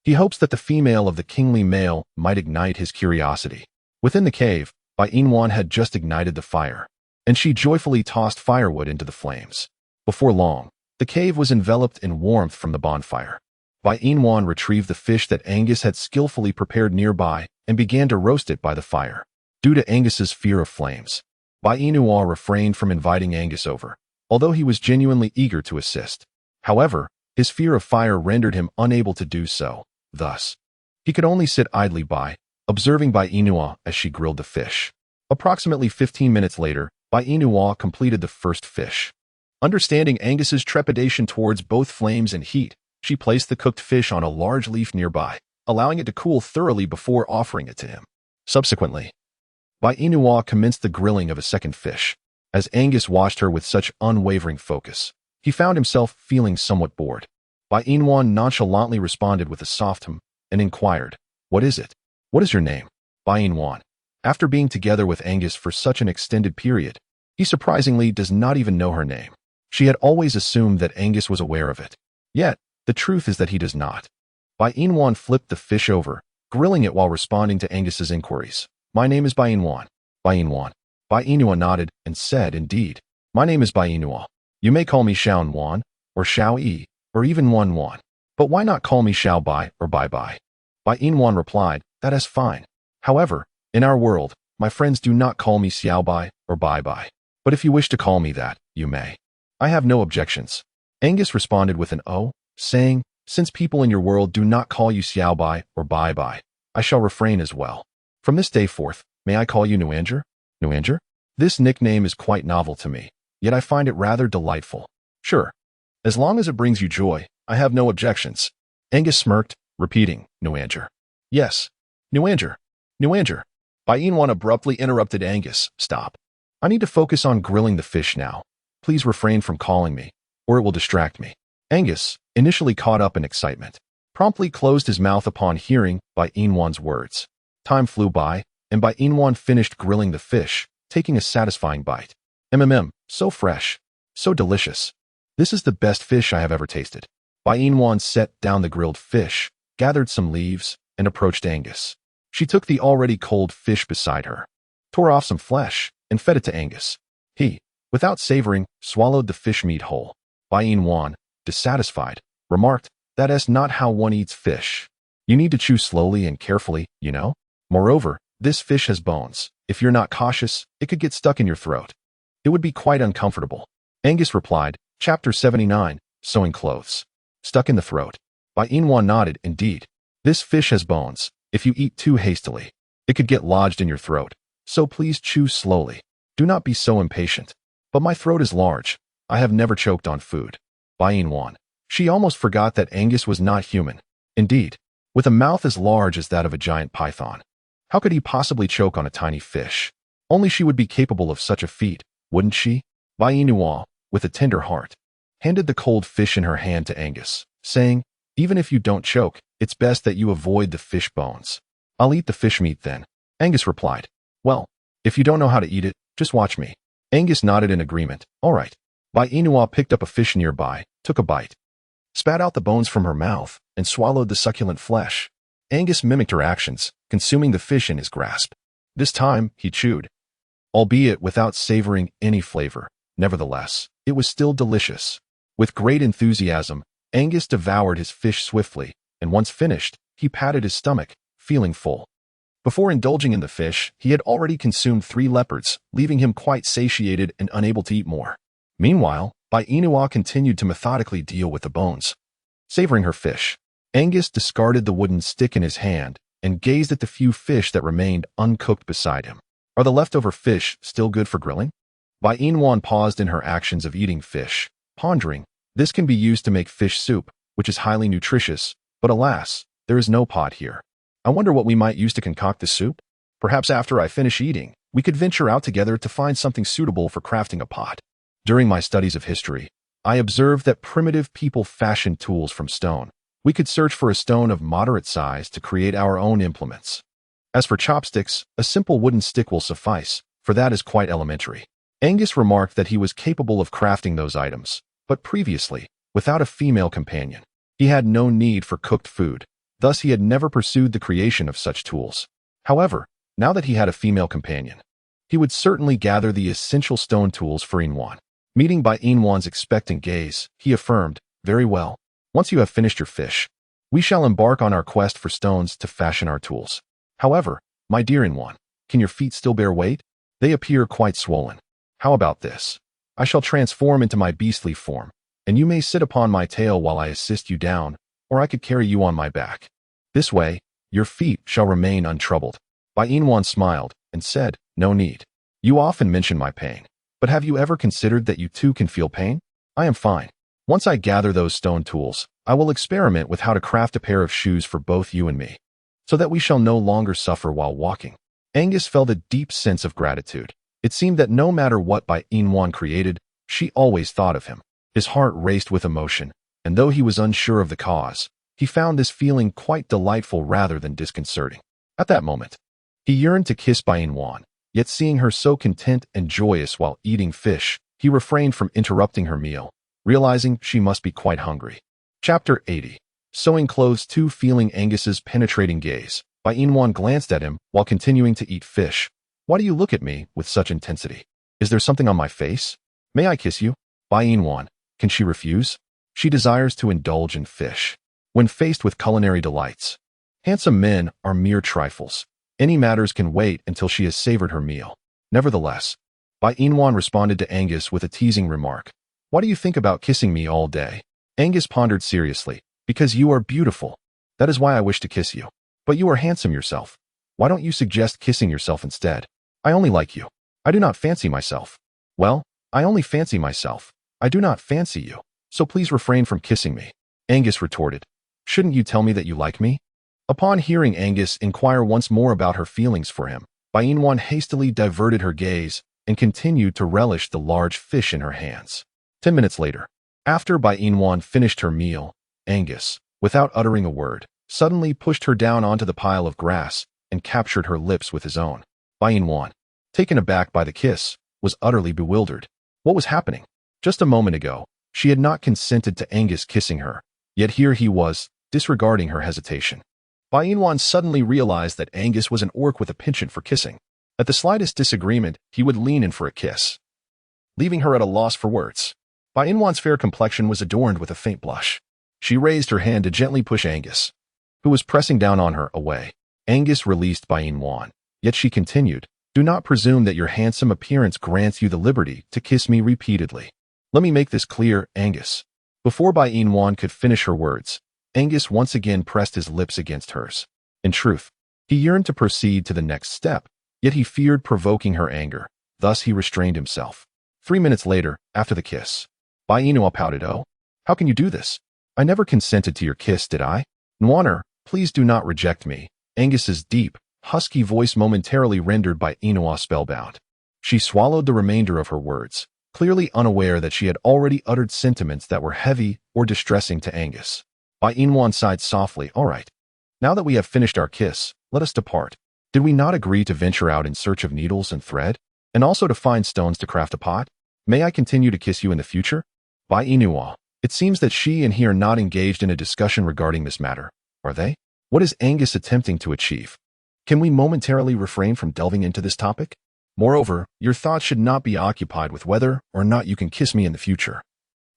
He hopes that the female of the kingly male might ignite his curiosity. Within the cave, Bai Inwan had just ignited the fire, and she joyfully tossed firewood into the flames. Before long, the cave was enveloped in warmth from the bonfire. Bai Inwan retrieved the fish that Angus had skillfully prepared nearby and began to roast it by the fire. Due to Angus's fear of flames, Bai Inwan refrained from inviting Angus over, although he was genuinely eager to assist. However, his fear of fire rendered him unable to do so. Thus, he could only sit idly by, observing Bai Inwan as she grilled the fish. Approximately 15 minutes later, Bai Inwan completed the first fish. Understanding Angus's trepidation towards both flames and heat, she placed the cooked fish on a large leaf nearby, allowing it to cool thoroughly before offering it to him. Subsequently, Bai Inwan commenced the grilling of a second fish. As Angus watched her with such unwavering focus, he found himself feeling somewhat bored. Bai Inwan nonchalantly responded with a soft hum and inquired, "What is it? What is your name?" Bai Inwan, after being together with Angus for such an extended period, he surprisingly does not even know her name. She had always assumed that Angus was aware of it. Yet, the truth is that he does not. Bai Inwan flipped the fish over, grilling it while responding to Angus's inquiries. "My name is Bai Inwan." Bai Inwan. Bai Inwan nodded and said, "Indeed. My name is Bai Inua. You may call me Xiao Wan, or Xiao Yi, or even Wan Wan. But why not call me Xiao Bai or Bai Bai? Bai Inwan replied, that is fine. However, in our world, my friends do not call me Xiao Bai or Bai Bai. But if you wish to call me that, you may. I have no objections. Angus responded with an O, saying, since people in your world do not call you Xiao Bai or Bai Bai, I shall refrain as well. From this day forth, may I call you Nuanger? Nuanger? This nickname is quite novel to me, yet I find it rather delightful. Sure. As long as it brings you joy, I have no objections. Angus smirked, repeating, Nuanger. Yes. Nuanger. Nuanger. Bai Inwan abruptly interrupted Angus. Stop. I need to focus on grilling the fish now. Please refrain from calling me, or it will distract me. Angus, initially caught up in excitement, promptly closed his mouth upon hearing Bai Inwan's words. Time flew by, and Bai Inwan finished grilling the fish, taking a satisfying bite. So fresh. So delicious. This is the best fish I have ever tasted. Bai Inwan set down the grilled fish, gathered some leaves, and approached Angus. She took the already cold fish beside her, tore off some flesh, and fed it to Angus. He, without savoring, swallowed the fish meat whole. Bai Inwan, dissatisfied, remarked, that is not how one eats fish. You need to chew slowly and carefully, you know? Moreover, this fish has bones. If you're not cautious, it could get stuck in your throat. It would be quite uncomfortable. Angus replied, Chapter 79, Sewing Clothes. Stuck in the throat. Bai Inwan nodded, indeed. This fish has bones. If you eat too hastily, it could get lodged in your throat. So please chew slowly. Do not be so impatient. But my throat is large. I have never choked on food. Bai Inwan. She almost forgot that Angus was not human. Indeed, with a mouth as large as that of a giant python. How could he possibly choke on a tiny fish? Only she would be capable of such a feat, wouldn't she? Bai Inua, with a tender heart, handed the cold fish in her hand to Angus, saying, even if you don't choke, it's best that you avoid the fish bones. I'll eat the fish meat then. Angus replied, well, if you don't know how to eat it, just watch me. Angus nodded in agreement. All right. Bai Inua picked up a fish nearby, took a bite, spat out the bones from her mouth, and swallowed the succulent flesh. Angus mimicked her actions, consuming the fish in his grasp. This time, he chewed, albeit without savoring any flavor. Nevertheless, it was still delicious. With great enthusiasm, Angus devoured his fish swiftly, and once finished, he patted his stomach, feeling full. Before indulging in the fish, he had already consumed 3 leopards, leaving him quite satiated and unable to eat more. Meanwhile, Bai Inua continued to methodically deal with the bones. Savoring her fish, Angus discarded the wooden stick in his hand and gazed at the few fish that remained uncooked beside him. Are the leftover fish still good for grilling? Bai Inwan paused in her actions of eating fish, pondering, this can be used to make fish soup, which is highly nutritious, but alas, there is no pot here. I wonder what we might use to concoct the soup? Perhaps after I finish eating, we could venture out together to find something suitable for crafting a pot. During my studies of history, I observed that primitive people fashioned tools from stone. We could search for a stone of moderate size to create our own implements. As for chopsticks, a simple wooden stick will suffice, for that is quite elementary. Angus remarked that he was capable of crafting those items, but previously, without a female companion, he had no need for cooked food. Thus, he had never pursued the creation of such tools. However, now that he had a female companion, he would certainly gather the essential stone tools for Inwan. Meeting Bai Inwan's expectant gaze, he affirmed, very well. Once you have finished your fish, we shall embark on our quest for stones to fashion our tools. However, my dear Inwan, can your feet still bear weight? They appear quite swollen. How about this? I shall transform into my beastly form, and you may sit upon my tail while I assist you down, or I could carry you on my back. This way, your feet shall remain untroubled. Bai Inwan smiled and said, no need. You often mention my pain, but have you ever considered that you too can feel pain? I am fine. Once I gather those stone tools, I will experiment with how to craft a pair of shoes for both you and me, so that we shall no longer suffer while walking. Angus felt a deep sense of gratitude. It seemed that no matter what Bai Inwan created, she always thought of him. His heart raced with emotion, and though he was unsure of the cause, he found this feeling quite delightful rather than disconcerting. At that moment, he yearned to kiss Bai Inwan, yet seeing her so content and joyous while eating fish, he refrained from interrupting her meal, realizing she must be quite hungry. Chapter 80. Sewing Clothes 2. Feeling Angus's penetrating gaze, Bai Inwan glanced at him while continuing to eat fish. Why do you look at me with such intensity? Is there something on my face? May I kiss you? Bai Yin. Can she refuse? She desires to indulge in fish. When faced with culinary delights, handsome men are mere trifles. Any matters can wait until she has savored her meal. Nevertheless, Bai Yin responded to Angus with a teasing remark. What do you think about kissing me all day? Angus pondered seriously. Because you are beautiful. That is why I wish to kiss you. But you are handsome yourself. Why don't you suggest kissing yourself instead? I only like you. I do not fancy myself. Well, I only fancy myself. I do not fancy you. So please refrain from kissing me. Angus retorted. Shouldn't you tell me that you like me? Upon hearing Angus inquire once more about her feelings for him, Bai Yin hastily diverted her gaze and continued to relish the large fish in her hands. 10 minutes later, after Bai Yin finished her meal, Angus, without uttering a word, suddenly pushed her down onto the pile of grass and captured her lips with his own. Bai Yin, taken aback by the kiss, was utterly bewildered. What was happening? Just a moment ago, she had not consented to Angus kissing her, yet here he was, disregarding her hesitation. Bai Yin suddenly realized that Angus was an orc with a penchant for kissing. At the slightest disagreement, he would lean in for a kiss, leaving her at a loss for words. Bai Yin's fair complexion was adorned with a faint blush. She raised her hand to gently push Angus, who was pressing down on her, away. Angus released Bai Yin, yet she continued, Do not presume that your handsome appearance grants you the liberty to kiss me repeatedly. Let me make this clear, Angus. Before Bai Yin could finish her words, Angus once again pressed his lips against hers. In truth, he yearned to proceed to the next step, yet he feared provoking her anger. Thus he restrained himself. 3 minutes later, after the kiss, Bai Yin pouted, Oh, how can you do this? I never consented to your kiss, did I? Nwaner, please do not reject me. Angus's deep, husky voice momentarily rendered Bai Yin spellbound. She swallowed the remainder of her words, clearly unaware that she had already uttered sentiments that were heavy or distressing to Angus. Bai Yin sighed softly, All right. Now that we have finished our kiss, let us depart. Did we not agree to venture out in search of needles and thread, and also to find stones to craft a pot? May I continue to kiss you in the future? Bai Yin. It seems that she and he are not engaged in a discussion regarding this matter, are they? What is Angus attempting to achieve? Can we momentarily refrain from delving into this topic? Moreover, your thoughts should not be occupied with whether or not you can kiss me in the future,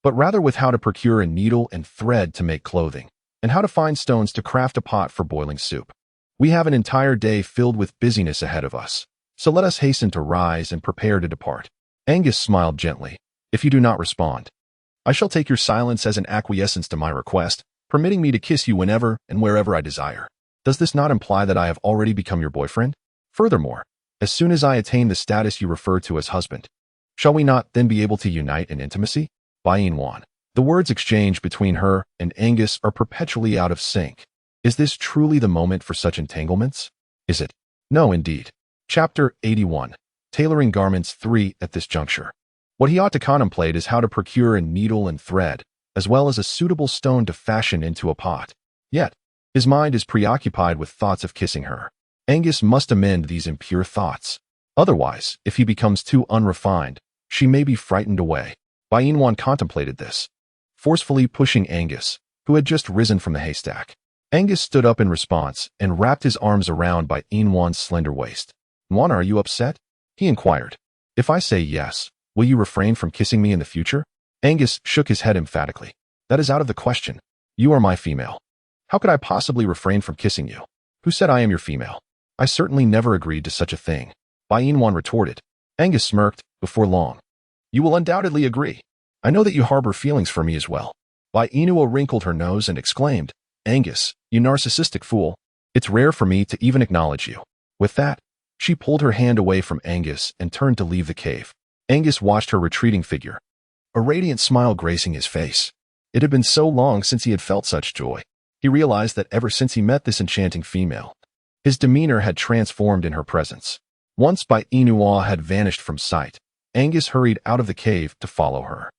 but rather with how to procure a needle and thread to make clothing, and how to find stones to craft a pot for boiling soup. We have an entire day filled with busyness ahead of us, so let us hasten to rise and prepare to depart. Angus smiled gently. If you do not respond, I shall take your silence as an acquiescence to my request, permitting me to kiss you whenever and wherever I desire. Does this not imply that I have already become your boyfriend? Furthermore, as soon as I attain the status you refer to as husband, shall we not then be able to unite in intimacy? Bai Yin. The words exchanged between her and Angus are perpetually out of sync. Is this truly the moment for such entanglements? Is it? No, indeed. Chapter 81. Tailoring Garments 3. At this juncture, what he ought to contemplate is how to procure a needle and thread, as well as a suitable stone to fashion into a pot. Yet, his mind is preoccupied with thoughts of kissing her. Angus must amend these impure thoughts. Otherwise, if he becomes too unrefined, she may be frightened away. Bai Yin contemplated this, forcefully pushing Angus, who had just risen from the haystack. Angus stood up in response and wrapped his arms around Bai Yin's slender waist. Nwaner, are you upset? He inquired. If I say yes, will you refrain from kissing me in the future? Angus shook his head emphatically. That is out of the question. You are my female. How could I possibly refrain from kissing you? Who said I am your female? I certainly never agreed to such a thing. Bai Yin retorted. Angus smirked. Before long, you will undoubtedly agree. I know that you harbor feelings for me as well. Bai Yin wrinkled her nose and exclaimed, Angus, you narcissistic fool. It's rare for me to even acknowledge you. With that, she pulled her hand away from Angus and turned to leave the cave. Angus watched her retreating figure, a radiant smile gracing his face. It had been so long since he had felt such joy. He realized that ever since he met this enchanting female, his demeanor had transformed in her presence. Once Bai Yin had vanished from sight, Angus hurried out of the cave to follow her.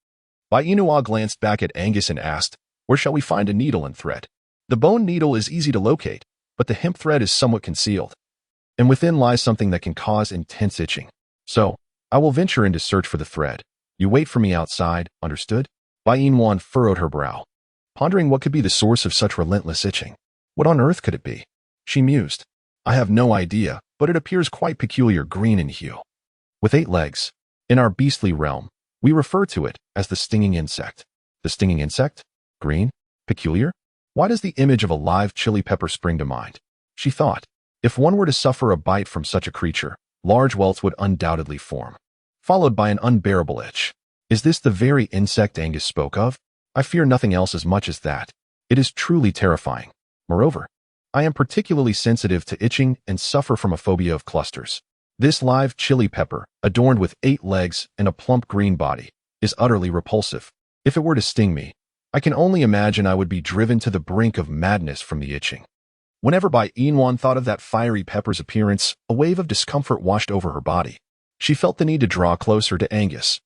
Bai Yin glanced back at Angus and asked, Where shall we find a needle and thread? The bone needle is easy to locate, but the hemp thread is somewhat concealed, and within lies something that can cause intense itching. So, I will venture in to search for the thread. You wait for me outside, understood? Bai Yin furrowed her brow, pondering what could be the source of such relentless itching. What on earth could it be? She mused. I have no idea, but it appears quite peculiar green in hue. With 8 legs. In our beastly realm, We refer to it as the stinging insect. The stinging insect? Green? Peculiar? Why does the image of a live chili pepper spring to mind? She thought. If one were to suffer a bite from such a creature, large welts would undoubtedly form, followed by an unbearable itch. Is this the very insect Angus spoke of? I fear nothing else as much as that. It is truly terrifying. Moreover, I am particularly sensitive to itching and suffer from a phobia of clusters. This live chili pepper, adorned with 8 legs and a plump green body, is utterly repulsive. If it were to sting me, I can only imagine I would be driven to the brink of madness from the itching. Whenever Bai Inwan thought of that fiery pepper's appearance, a wave of discomfort washed over her body. She felt the need to draw closer to Angus,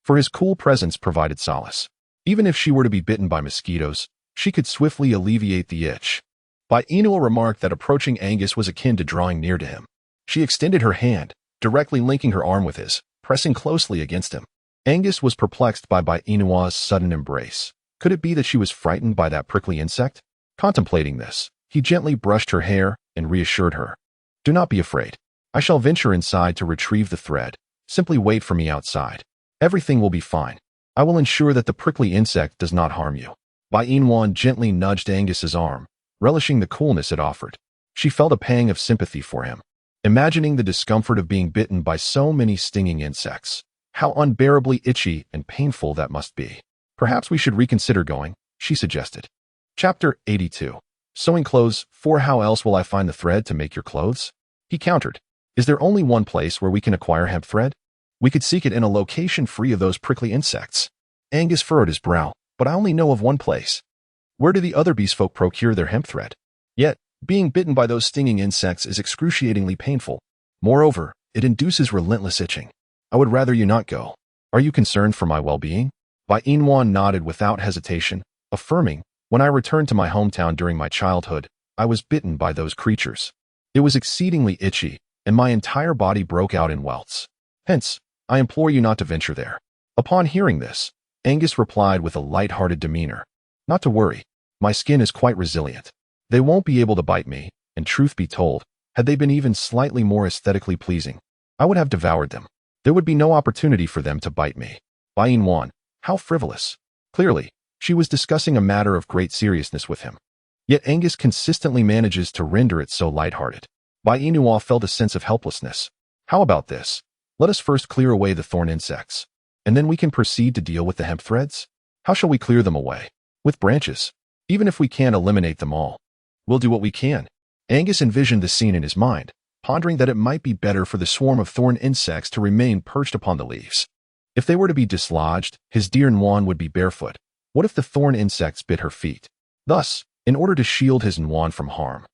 for his cool presence provided solace. Even if she were to be bitten by mosquitoes, she could swiftly alleviate the itch. Bai Inua remarked that approaching Angus was akin to drawing near to him. She extended her hand, directly linking her arm with his, pressing closely against him. Angus was perplexed by Bai Inua's sudden embrace. Could it be that she was frightened by that prickly insect? Contemplating this, he gently brushed her hair and reassured her. Do not be afraid. I shall venture inside to retrieve the thread. Simply wait for me outside. Everything will be fine. I will ensure that the prickly insect does not harm you. Bai Inwan gently nudged Angus's arm, relishing the coolness it offered. She felt a pang of sympathy for him, imagining the discomfort of being bitten by so many stinging insects. How unbearably itchy and painful that must be. Perhaps we should reconsider going, she suggested. Chapter 82. Sewing clothes, for how else will I find the thread to make your clothes? He countered. Is there only one place where we can acquire hemp thread? We could seek it in a location free of those prickly insects. Angus furrowed his brow. But I only know of one place. Where do the other beast folk procure their hemp thread? Yet, being bitten by those stinging insects is excruciatingly painful. Moreover, it induces relentless itching. I would rather you not go. Are you concerned for my well-being? Bai Inwan nodded without hesitation, affirming, when I returned to my hometown during my childhood, I was bitten by those creatures. It was exceedingly itchy, and my entire body broke out in welts. Hence, I implore you not to venture there. Upon hearing this, Angus replied with a light-hearted demeanor. Not to worry. My skin is quite resilient. They won't be able to bite me, and truth be told, had they been even slightly more aesthetically pleasing, I would have devoured them. There would be no opportunity for them to bite me. Bai Inwan, how frivolous. Clearly, she was discussing a matter of great seriousness with him. Yet Angus consistently manages to render it so light-hearted. Bai Inua felt a sense of helplessness. How about this? Let us first clear away the thorn insects, and then we can proceed to deal with the hemp threads. How shall we clear them away? With branches. Even if we can't eliminate them all, we'll do what we can. Angus envisioned the scene in his mind, pondering that it might be better for the swarm of thorn insects to remain perched upon the leaves. If they were to be dislodged, his dear Nwan would be barefoot. What if the thorn insects bit her feet? Thus, in order to shield his Nwan from harm,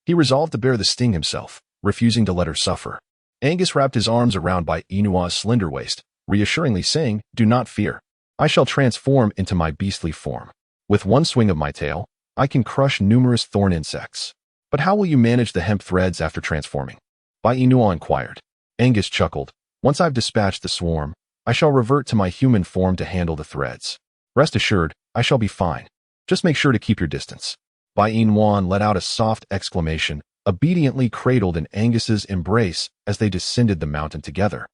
he resolved to bear the sting himself, refusing to let her suffer. Angus wrapped his arms around Bai Inua's slender waist, reassuringly saying, Do not fear. I shall transform into my beastly form. With one swing of my tail, I can crush numerous thorn insects. But how will you manage the hemp threads after transforming? Bai Inua inquired. Angus chuckled. Once I've dispatched the swarm, I shall revert to my human form to handle the threads. Rest assured, I shall be fine. Just make sure to keep your distance. Bai Inwan let out a soft exclamation, obediently cradled in Angus's embrace as they descended the mountain together,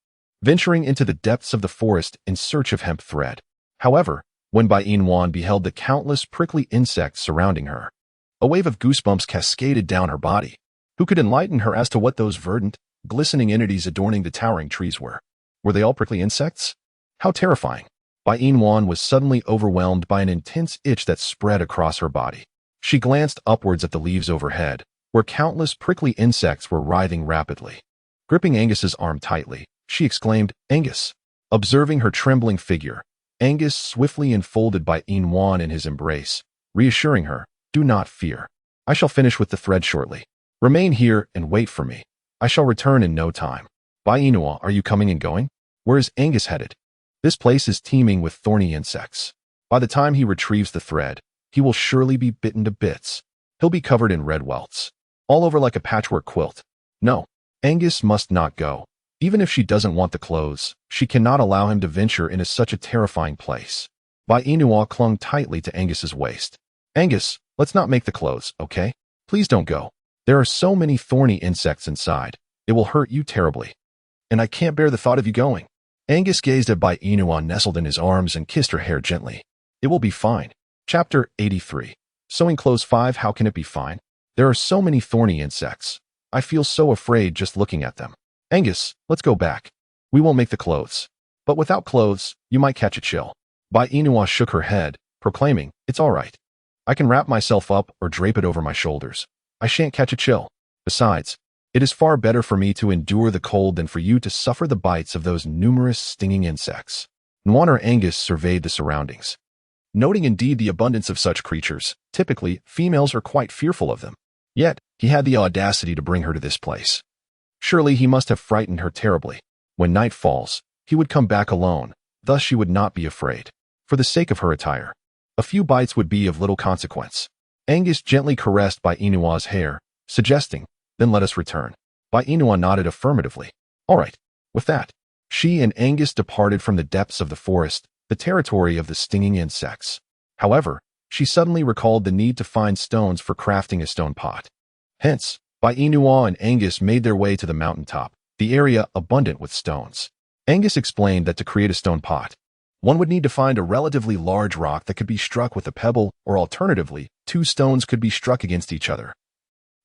venturing into the depths of the forest in search of hemp thread. However, when Bai Inwan beheld the countless prickly insects surrounding her, a wave of goosebumps cascaded down her body. Who could enlighten her as to what those verdant, glistening entities adorning the towering trees were? Were they all prickly insects? How terrifying! Bai Inwan was suddenly overwhelmed by an intense itch that spread across her body. She glanced upwards at the leaves overhead, where countless prickly insects were writhing rapidly. Gripping Angus's arm tightly, she exclaimed, Angus! Observing her trembling figure, Angus swiftly enfolded Bai Inwan in his embrace, reassuring her, Do not fear. I shall finish with the thread shortly. Remain here and wait for me. I shall return in no time. Bai Inua, are you coming and going? Where is Angus headed? This place is teeming with thorny insects. By the time he retrieves the thread, he will surely be bitten to bits. He'll be covered in red welts, all over like a patchwork quilt. No, Angus must not go. Even if she doesn't want the clothes, she cannot allow him to venture into such a terrifying place. Bai Inua clung tightly to Angus's waist. Angus, let's not make the clothes, okay? Please don't go. There are so many thorny insects inside. It will hurt you terribly. And I can't bear the thought of you going. Angus gazed at Bai Inua nestled in his arms and kissed her hair gently. It will be fine. Chapter 83. Sewing clothes 5. How can it be fine? There are so many thorny insects. I feel so afraid just looking at them. Angus, let's go back. We won't make the clothes. But without clothes, you might catch a chill. Bai Inua shook her head, proclaiming, it's all right. I can wrap myself up or drape it over my shoulders. I shan't catch a chill. Besides, it is far better for me to endure the cold than for you to suffer the bites of those numerous stinging insects. Nwaner Angus surveyed the surroundings. Noting indeed the abundance of such creatures, typically, females are quite fearful of them. Yet, he had the audacity to bring her to this place. Surely he must have frightened her terribly. When night falls, he would come back alone, thus she would not be afraid. For the sake of her attire, a few bites would be of little consequence. Angus gently caressed Bai Inua's hair, suggesting, then let us return. Bai Inua nodded affirmatively. All right. With that, she and Angus departed from the depths of the forest, the territory of the stinging insects. However, she suddenly recalled the need to find stones for crafting a stone pot. Hence, Bai Inua and Angus made their way to the mountaintop, the area abundant with stones. Angus explained that to create a stone pot, one would need to find a relatively large rock that could be struck with a pebble, or alternatively, 2 stones could be struck against each other.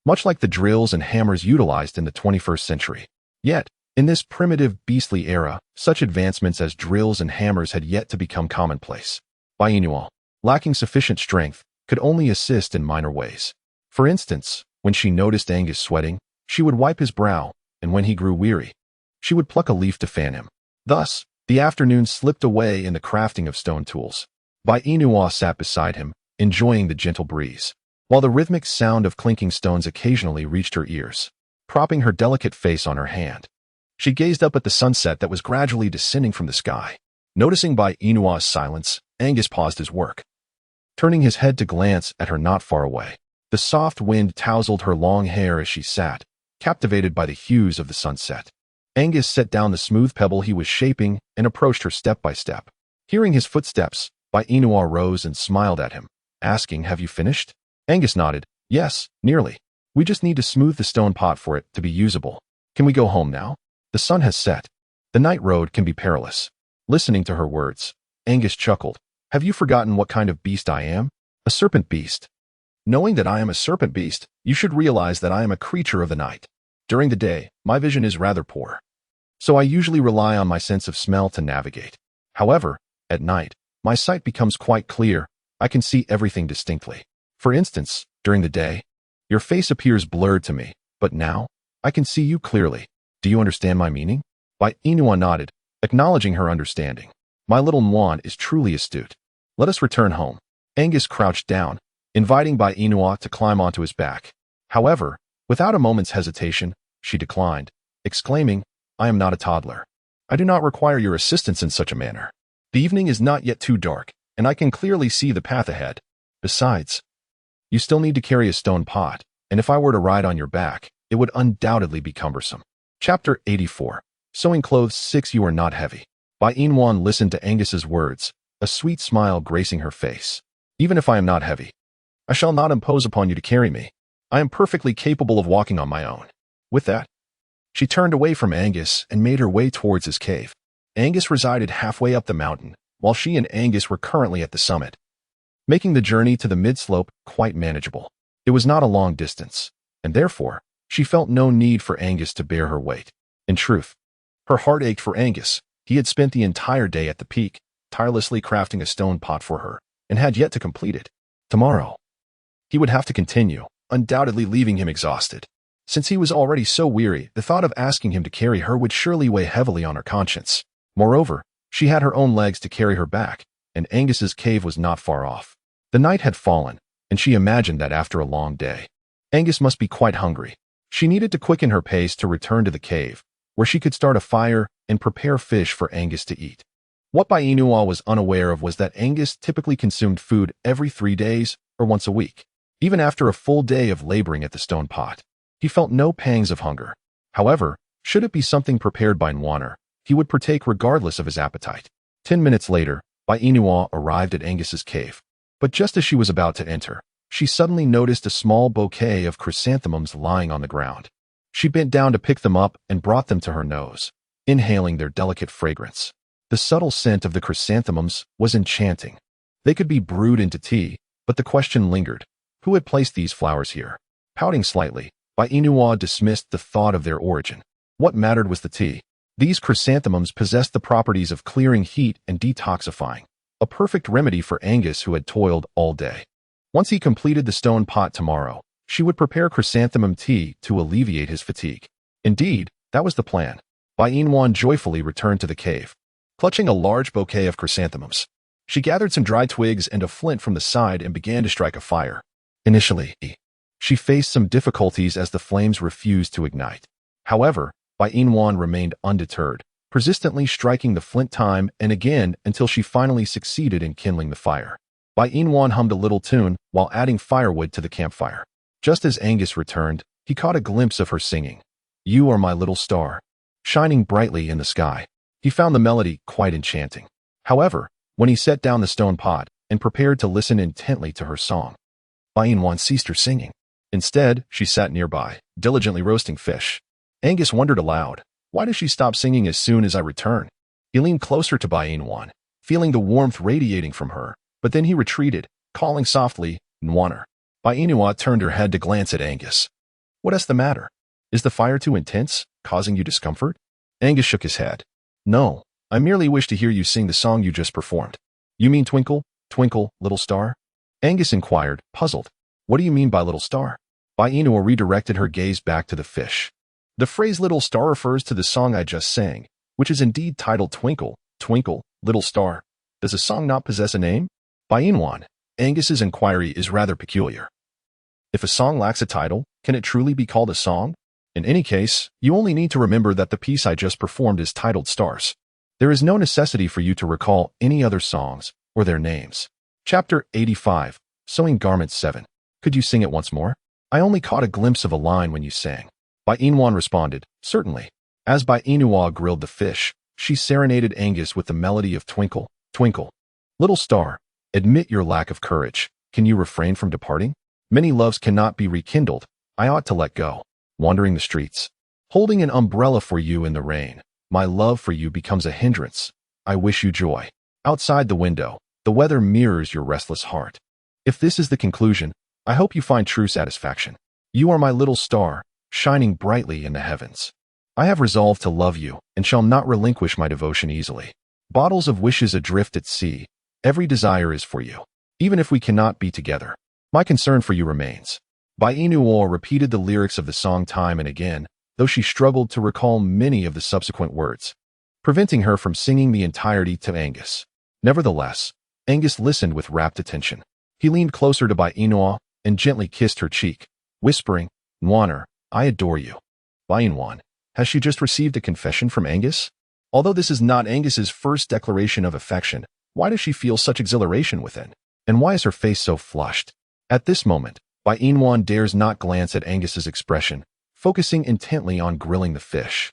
Much like the drills and hammers utilized in the 21st century. Yet, in this primitive, beastly era, such advancements as drills and hammers had yet to become commonplace. Bai Inua, lacking sufficient strength, could only assist in minor ways. For instance, when she noticed Angus sweating, she would wipe his brow, and when he grew weary, she would pluck a leaf to fan him. Thus, the afternoon slipped away in the crafting of stone tools. Bai Inua sat beside him, enjoying the gentle breeze, while the rhythmic sound of clinking stones occasionally reached her ears. Propping her delicate face on her hand, she gazed up at the sunset that was gradually descending from the sky. Noticing Bai Inua's silence, Angus paused his work. Turning his head to glance at her not far away, the soft wind tousled her long hair as she sat, captivated by the hues of the sunset. Angus set down the smooth pebble he was shaping and approached her step by step. Hearing his footsteps, Bai Inua rose and smiled at him, asking, have you finished? Angus nodded. Yes, nearly. We just need to smooth the stone pot for it to be usable. Can we go home now? The sun has set. The night road can be perilous. Listening to her words, Angus chuckled. Have you forgotten what kind of beast I am? A serpent beast. Knowing that I am a serpent beast, you should realize that I am a creature of the night. During the day, my vision is rather poor, so I usually rely on my sense of smell to navigate. However, at night, my sight becomes quite clear. I can see everything distinctly. For instance, during the day, your face appears blurred to me, but now, I can see you clearly. Do you understand my meaning? Bai Inua nodded, acknowledging her understanding. My little Nwan is truly astute. Let us return home. Angus crouched down, inviting Bai Inua to climb onto his back. However, without a moment's hesitation, she declined, exclaiming, I am not a toddler. I do not require your assistance in such a manner. The evening is not yet too dark, and I can clearly see the path ahead. Besides, you still need to carry a stone pot, and if I were to ride on your back, it would undoubtedly be cumbersome. Chapter 84. Sewing clothes 6. You are not heavy. Bai Inwan listened to Angus's words, a sweet smile gracing her face. Even if I am not heavy, I shall not impose upon you to carry me. I am perfectly capable of walking on my own. With that, she turned away from Angus and made her way towards his cave. Angus resided halfway up the mountain, while she and Angus were currently at the summit, making the journey to the mid-slope quite manageable. It was not a long distance, and therefore, she felt no need for Angus to bear her weight. In truth, her heart ached for Angus. He had spent the entire day at the peak, tirelessly crafting a stone pot for her, and had yet to complete it. Tomorrow, he would have to continue, undoubtedly leaving him exhausted. Since he was already so weary, the thought of asking him to carry her would surely weigh heavily on her conscience. Moreover, she had her own legs to carry her back, and Angus's cave was not far off. The night had fallen, and she imagined that after a long day, Angus must be quite hungry. She needed to quicken her pace to return to the cave, where she could start a fire and prepare fish for Angus to eat. What Bai Inua was unaware of was that Angus typically consumed food every 3 days or once a week. Even after a full day of laboring at the stone pot, he felt no pangs of hunger. However, should it be something prepared by Nwaner, he would partake regardless of his appetite. 10 minutes later, Bai Inua arrived at Angus's cave. But just as she was about to enter, she suddenly noticed a small bouquet of chrysanthemums lying on the ground. She bent down to pick them up and brought them to her nose. inhaling their delicate fragrance. The subtle scent of the chrysanthemums was enchanting. They could be brewed into tea, but the question lingered. Who had placed these flowers here? Pouting slightly, Inua dismissed the thought of their origin. What mattered was the tea. These chrysanthemums possessed the properties of clearing heat and detoxifying, a perfect remedy for Angus who had toiled all day. Once he completed the stone pot tomorrow, she would prepare chrysanthemum tea to alleviate his fatigue. Indeed, that was the plan. Inua joyfully returned to the cave, clutching a large bouquet of chrysanthemums. She gathered some dry twigs and a flint from the side and began to strike a fire. Initially, she faced some difficulties as the flames refused to ignite. However, Inua remained undeterred, persistently striking the flint time and again until she finally succeeded in kindling the fire. Inua hummed a little tune while adding firewood to the campfire. Just as Angus returned, he caught a glimpse of her singing, "You are my little star," shining brightly in the sky. He found the melody quite enchanting. However, when he set down the stone pot and prepared to listen intently to her song, Inua ceased her singing. Instead, she sat nearby, diligently roasting fish. Angus wondered aloud, why does she stop singing as soon as I return? He leaned closer to Inua, feeling the warmth radiating from her, but then he retreated, calling softly, "Nwaner." Inua turned her head to glance at Angus. "What is the matter? Is the fire too intense, causing you discomfort?" Angus shook his head. "No, I merely wish to hear you sing the song you just performed." "You mean Twinkle, Twinkle, Little Star?" Angus inquired, puzzled. "What do you mean by little star?" Inua redirected her gaze back to the fish. "The phrase little star refers to the song I just sang, which is indeed titled Twinkle, Twinkle, Little Star. Does the song not possess a name?" Inua, Angus's inquiry is rather peculiar. If a song lacks a title, can it truly be called a song? In any case, you only need to remember that the piece I just performed is titled Stars. There is no necessity for you to recall any other songs or their names. Chapter 85, Sewing Garments 7. Could you sing it once more? I only caught a glimpse of a line when you sang. Inua responded, certainly. As Inua grilled the fish, she serenaded Angus with the melody of Twinkle, Twinkle. Little star, admit your lack of courage. Can you refrain from departing? Many loves cannot be rekindled. I ought to let go. Wandering the streets, holding an umbrella for you in the rain. My love for you becomes a hindrance. I wish you joy. Outside the window, the weather mirrors your restless heart. If this is the conclusion, I hope you find true satisfaction. You are my little star, shining brightly in the heavens. I have resolved to love you and shall not relinquish my devotion easily. Bottles of wishes adrift at sea. Every desire is for you, even if we cannot be together. My concern for you remains. Inua repeated the lyrics of the song time and again, though she struggled to recall many of the subsequent words, preventing her from singing the entirety to Angus. Nevertheless, Angus listened with rapt attention. He leaned closer to Inua and gently kissed her cheek, whispering, Nwaner, I adore you. Inua, has she just received a confession from Angus? Although this is not Angus's first declaration of affection, why does she feel such exhilaration within? And why is her face so flushed? At this moment, Inua dares not glance at Angus's expression, focusing intently on grilling the fish,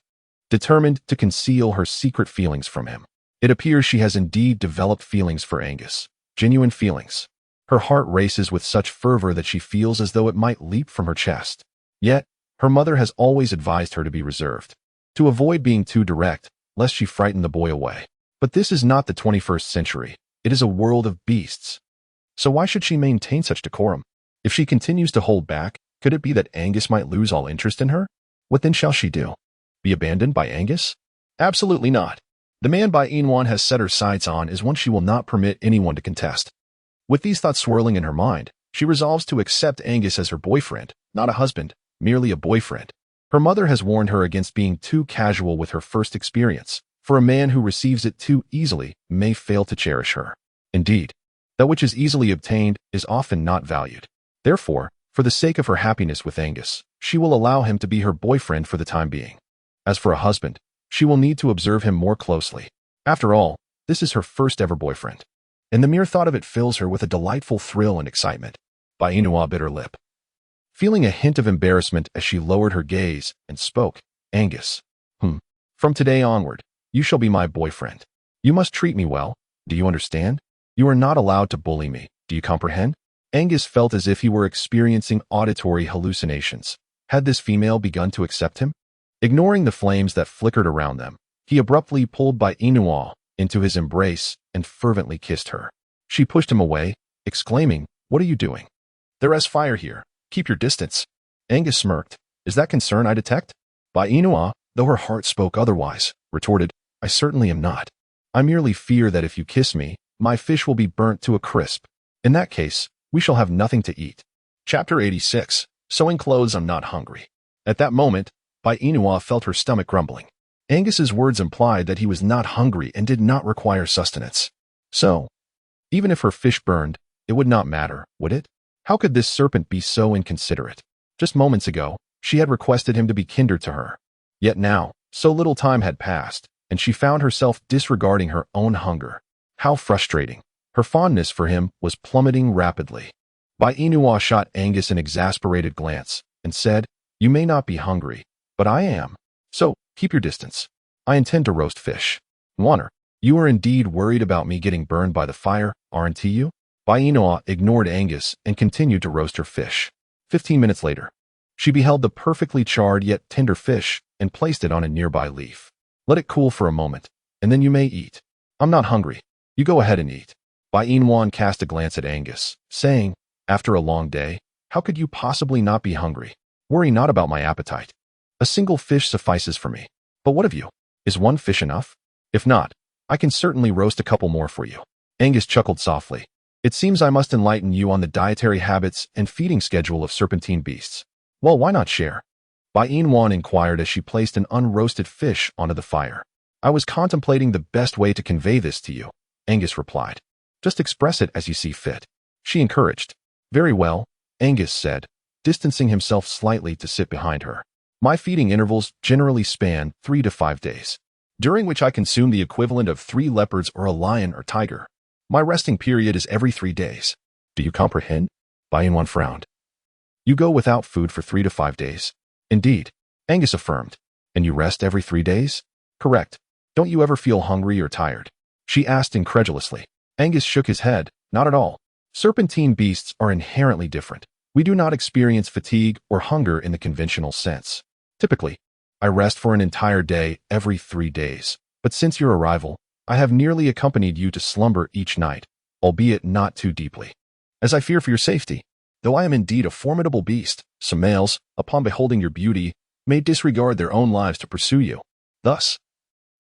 determined to conceal her secret feelings from him. It appears she has indeed developed feelings for Angus, genuine feelings. Her heart races with such fervor that she feels as though it might leap from her chest. Yet, her mother has always advised her to be reserved, to avoid being too direct, lest she frighten the boy away. But this is not the 21st century. It is a world of beasts. So why should she maintain such decorum? If she continues to hold back, could it be that Angus might lose all interest in her? What then shall she do? Be abandoned by Angus? Absolutely not. The man Inua has set her sights on is one she will not permit anyone to contest. With these thoughts swirling in her mind, she resolves to accept Angus as her boyfriend, not a husband, merely a boyfriend. Her mother has warned her against being too casual with her first experience, for a man who receives it too easily may fail to cherish her. Indeed, that which is easily obtained is often not valued. Therefore, for the sake of her happiness with Angus, she will allow him to be her boyfriend for the time being. As for a husband, she will need to observe him more closely. After all, this is her first ever boyfriend, and the mere thought of it fills her with a delightful thrill and excitement. Inua bit her lip, feeling a hint of embarrassment as she lowered her gaze and spoke. Angus, from today onward, you shall be my boyfriend. You must treat me well. Do you understand? You are not allowed to bully me. Do you comprehend? Angus felt as if he were experiencing auditory hallucinations. Had this female begun to accept him? Ignoring the flames that flickered around them, He abruptly pulled Bai Inua into his embrace and fervently kissed her. She pushed him away, exclaiming, "What are you doing? There is fire here. Keep your distance." Angus smirked. "Is that concern I detect?" Bai Inua, though her heart spoke otherwise, retorted, "I certainly am not. I merely fear that if you kiss me, my fish will be burnt to a crisp. In that case, we shall have nothing to eat." Chapter 86. Sewing clothes. I'm not hungry. At that moment, Bai Inua felt her stomach grumbling. Angus's words implied that he was not hungry and did not require sustenance. So, even if her fish burned, it would not matter, would it? How could this serpent be so inconsiderate? Just moments ago, she had requested him to be kinder to her. Yet now, so little time had passed, and she found herself disregarding her own hunger. How frustrating. Her fondness for him was plummeting rapidly. Bai Inua shot Angus an exasperated glance and said, "You may not be hungry, but I am. So, keep your distance. I intend to roast fish." "Wanner, you are indeed worried about me getting burned by the fire, aren't you?" Bai Inua ignored Angus and continued to roast her fish. 15 minutes later, she beheld the perfectly charred yet tender fish and placed it on a nearby leaf. "Let it cool for a moment, and then you may eat." "I'm not hungry. You go ahead and eat." Bai Inwan cast a glance at Angus, saying, "After a long day, how could you possibly not be hungry? Worry not about my appetite. A single fish suffices for me. But what of you? Is one fish enough? If not, I can certainly roast a couple more for you." Angus chuckled softly. "It seems I must enlighten you on the dietary habits and feeding schedule of serpentine beasts. Well, why not share?" Bai Inwan inquired as she placed an unroasted fish onto the fire. "I was contemplating the best way to convey this to you," Angus replied. "Just express it as you see fit." She encouraged. "Very well," Angus said, distancing himself slightly to sit behind her. "My feeding intervals generally span 3 to 5 days, during which I consume the equivalent of 3 leopards or a lion or tiger. My resting period is every 3 days. Do you comprehend?" Bai Inwan frowned. "You go without food for 3 to 5 days?" "Indeed," Angus affirmed. "And you rest every 3 days?" "Correct. Don't you ever feel hungry or tired?" she asked incredulously. Angus shook his head. "Not at all. Serpentine beasts are inherently different. We do not experience fatigue or hunger in the conventional sense. Typically, I rest for an entire day every 3 days, but since your arrival, I have nearly accompanied you to slumber each night, albeit not too deeply, as I fear for your safety. Though I am indeed a formidable beast, some males, upon beholding your beauty, may disregard their own lives to pursue you. Thus,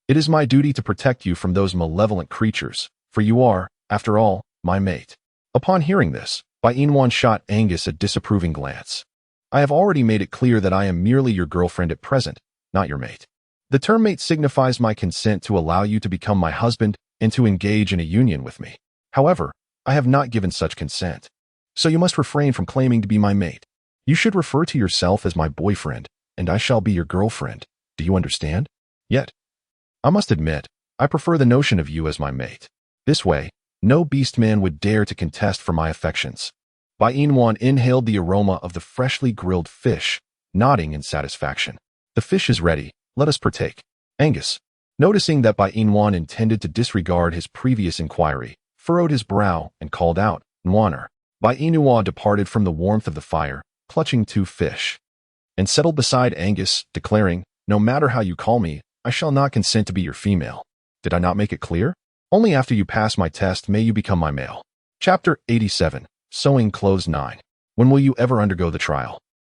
it is my duty to protect you from those malevolent creatures, for you are, after all, my mate." Upon hearing this, Bai Inwan shot Angus a disapproving glance. "I have already made it clear that I am merely your girlfriend at present, not your mate. The term mate signifies my consent to allow you to become my husband and to engage in a union with me. However, I have not given such consent. So you must refrain from claiming to be my mate. You should refer to yourself as my boyfriend, and I shall be your girlfriend. Do you understand? Yet, I must admit, I prefer the notion of you as my mate. This way, no beastman would dare to contest for my affections." Bai Inwan inhaled the aroma of the freshly grilled fish, nodding in satisfaction. "The fish is ready. Let us partake." Angus, noticing that Bai Inwan intended to disregard his previous inquiry, furrowed his brow and called out, "Nwaner." Bai Inua departed from the warmth of the fire, clutching 2 fish, and settled beside Angus, declaring, "No matter how you call me, I shall not consent to be your female. Did I not make it clear? Only after you pass my test may you become my male." Chapter 87. Sewing clothes. 9. When will you ever undergo the trial?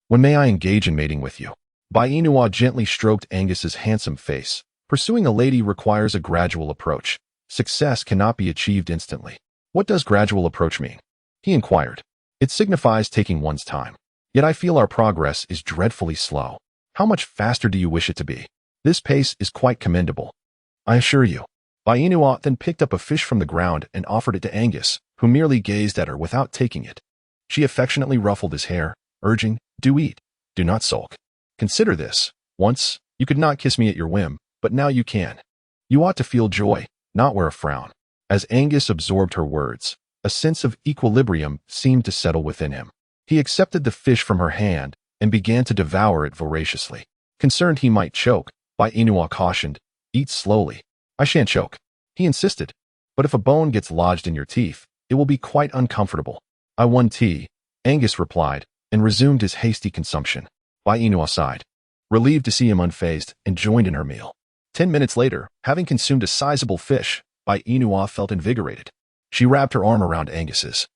When may I engage in mating with you? Bai Inua gently stroked Angus's handsome face. Pursuing a lady requires a gradual approach. Success cannot be achieved instantly. "What does gradual approach mean?" he inquired. "It signifies taking one's time. Yet I feel our progress is dreadfully slow. How much faster do you wish it to be? This pace is quite commendable, I assure you." Bai Inua then picked up a fish from the ground and offered it to Angus, who merely gazed at her without taking it. She affectionately ruffled his hair, urging, "Do eat. Do not sulk. Consider this. Once, you could not kiss me at your whim, but now you can. You ought to feel joy, not wear a frown." As Angus absorbed her words, a sense of equilibrium seemed to settle within him. He accepted the fish from her hand and began to devour it voraciously. Concerned he might choke, Bai Inua cautioned, "Eat slowly." "I shan't choke," he insisted. "But if a bone gets lodged in your teeth, it will be quite uncomfortable." "I want tea," Angus replied, and resumed his hasty consumption. Bai Inua sighed, relieved to see him unfazed, and joined in her meal. 10 minutes later, having consumed a sizable fish, Bai Inua felt invigorated. She wrapped her arm around Angus's,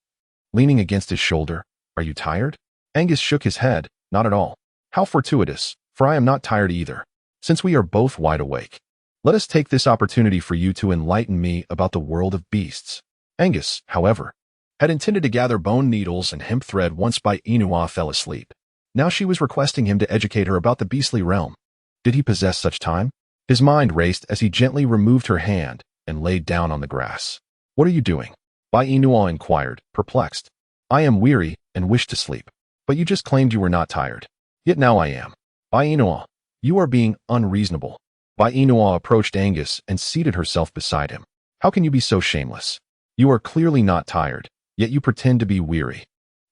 leaning against his shoulder. Are you tired? Angus shook his head. Not at all. How fortuitous, for I am not tired either. Since we are both wide awake, let us take this opportunity for you to enlighten me about the world of beasts. Angus, however, had intended to gather bone needles and hemp thread once Bai Inua fell asleep. Now she was requesting him to educate her about the beastly realm. Did he possess such time? His mind raced as he gently removed her hand and laid down on the grass. What are you doing? Bai Inua inquired, perplexed. I am weary and wish to sleep. But you just claimed you were not tired. Yet now I am. Bai Inua, you are being unreasonable. Bai Inua approached Angus and seated herself beside him. How can you be so shameless? You are clearly not tired, yet you pretend to be weary.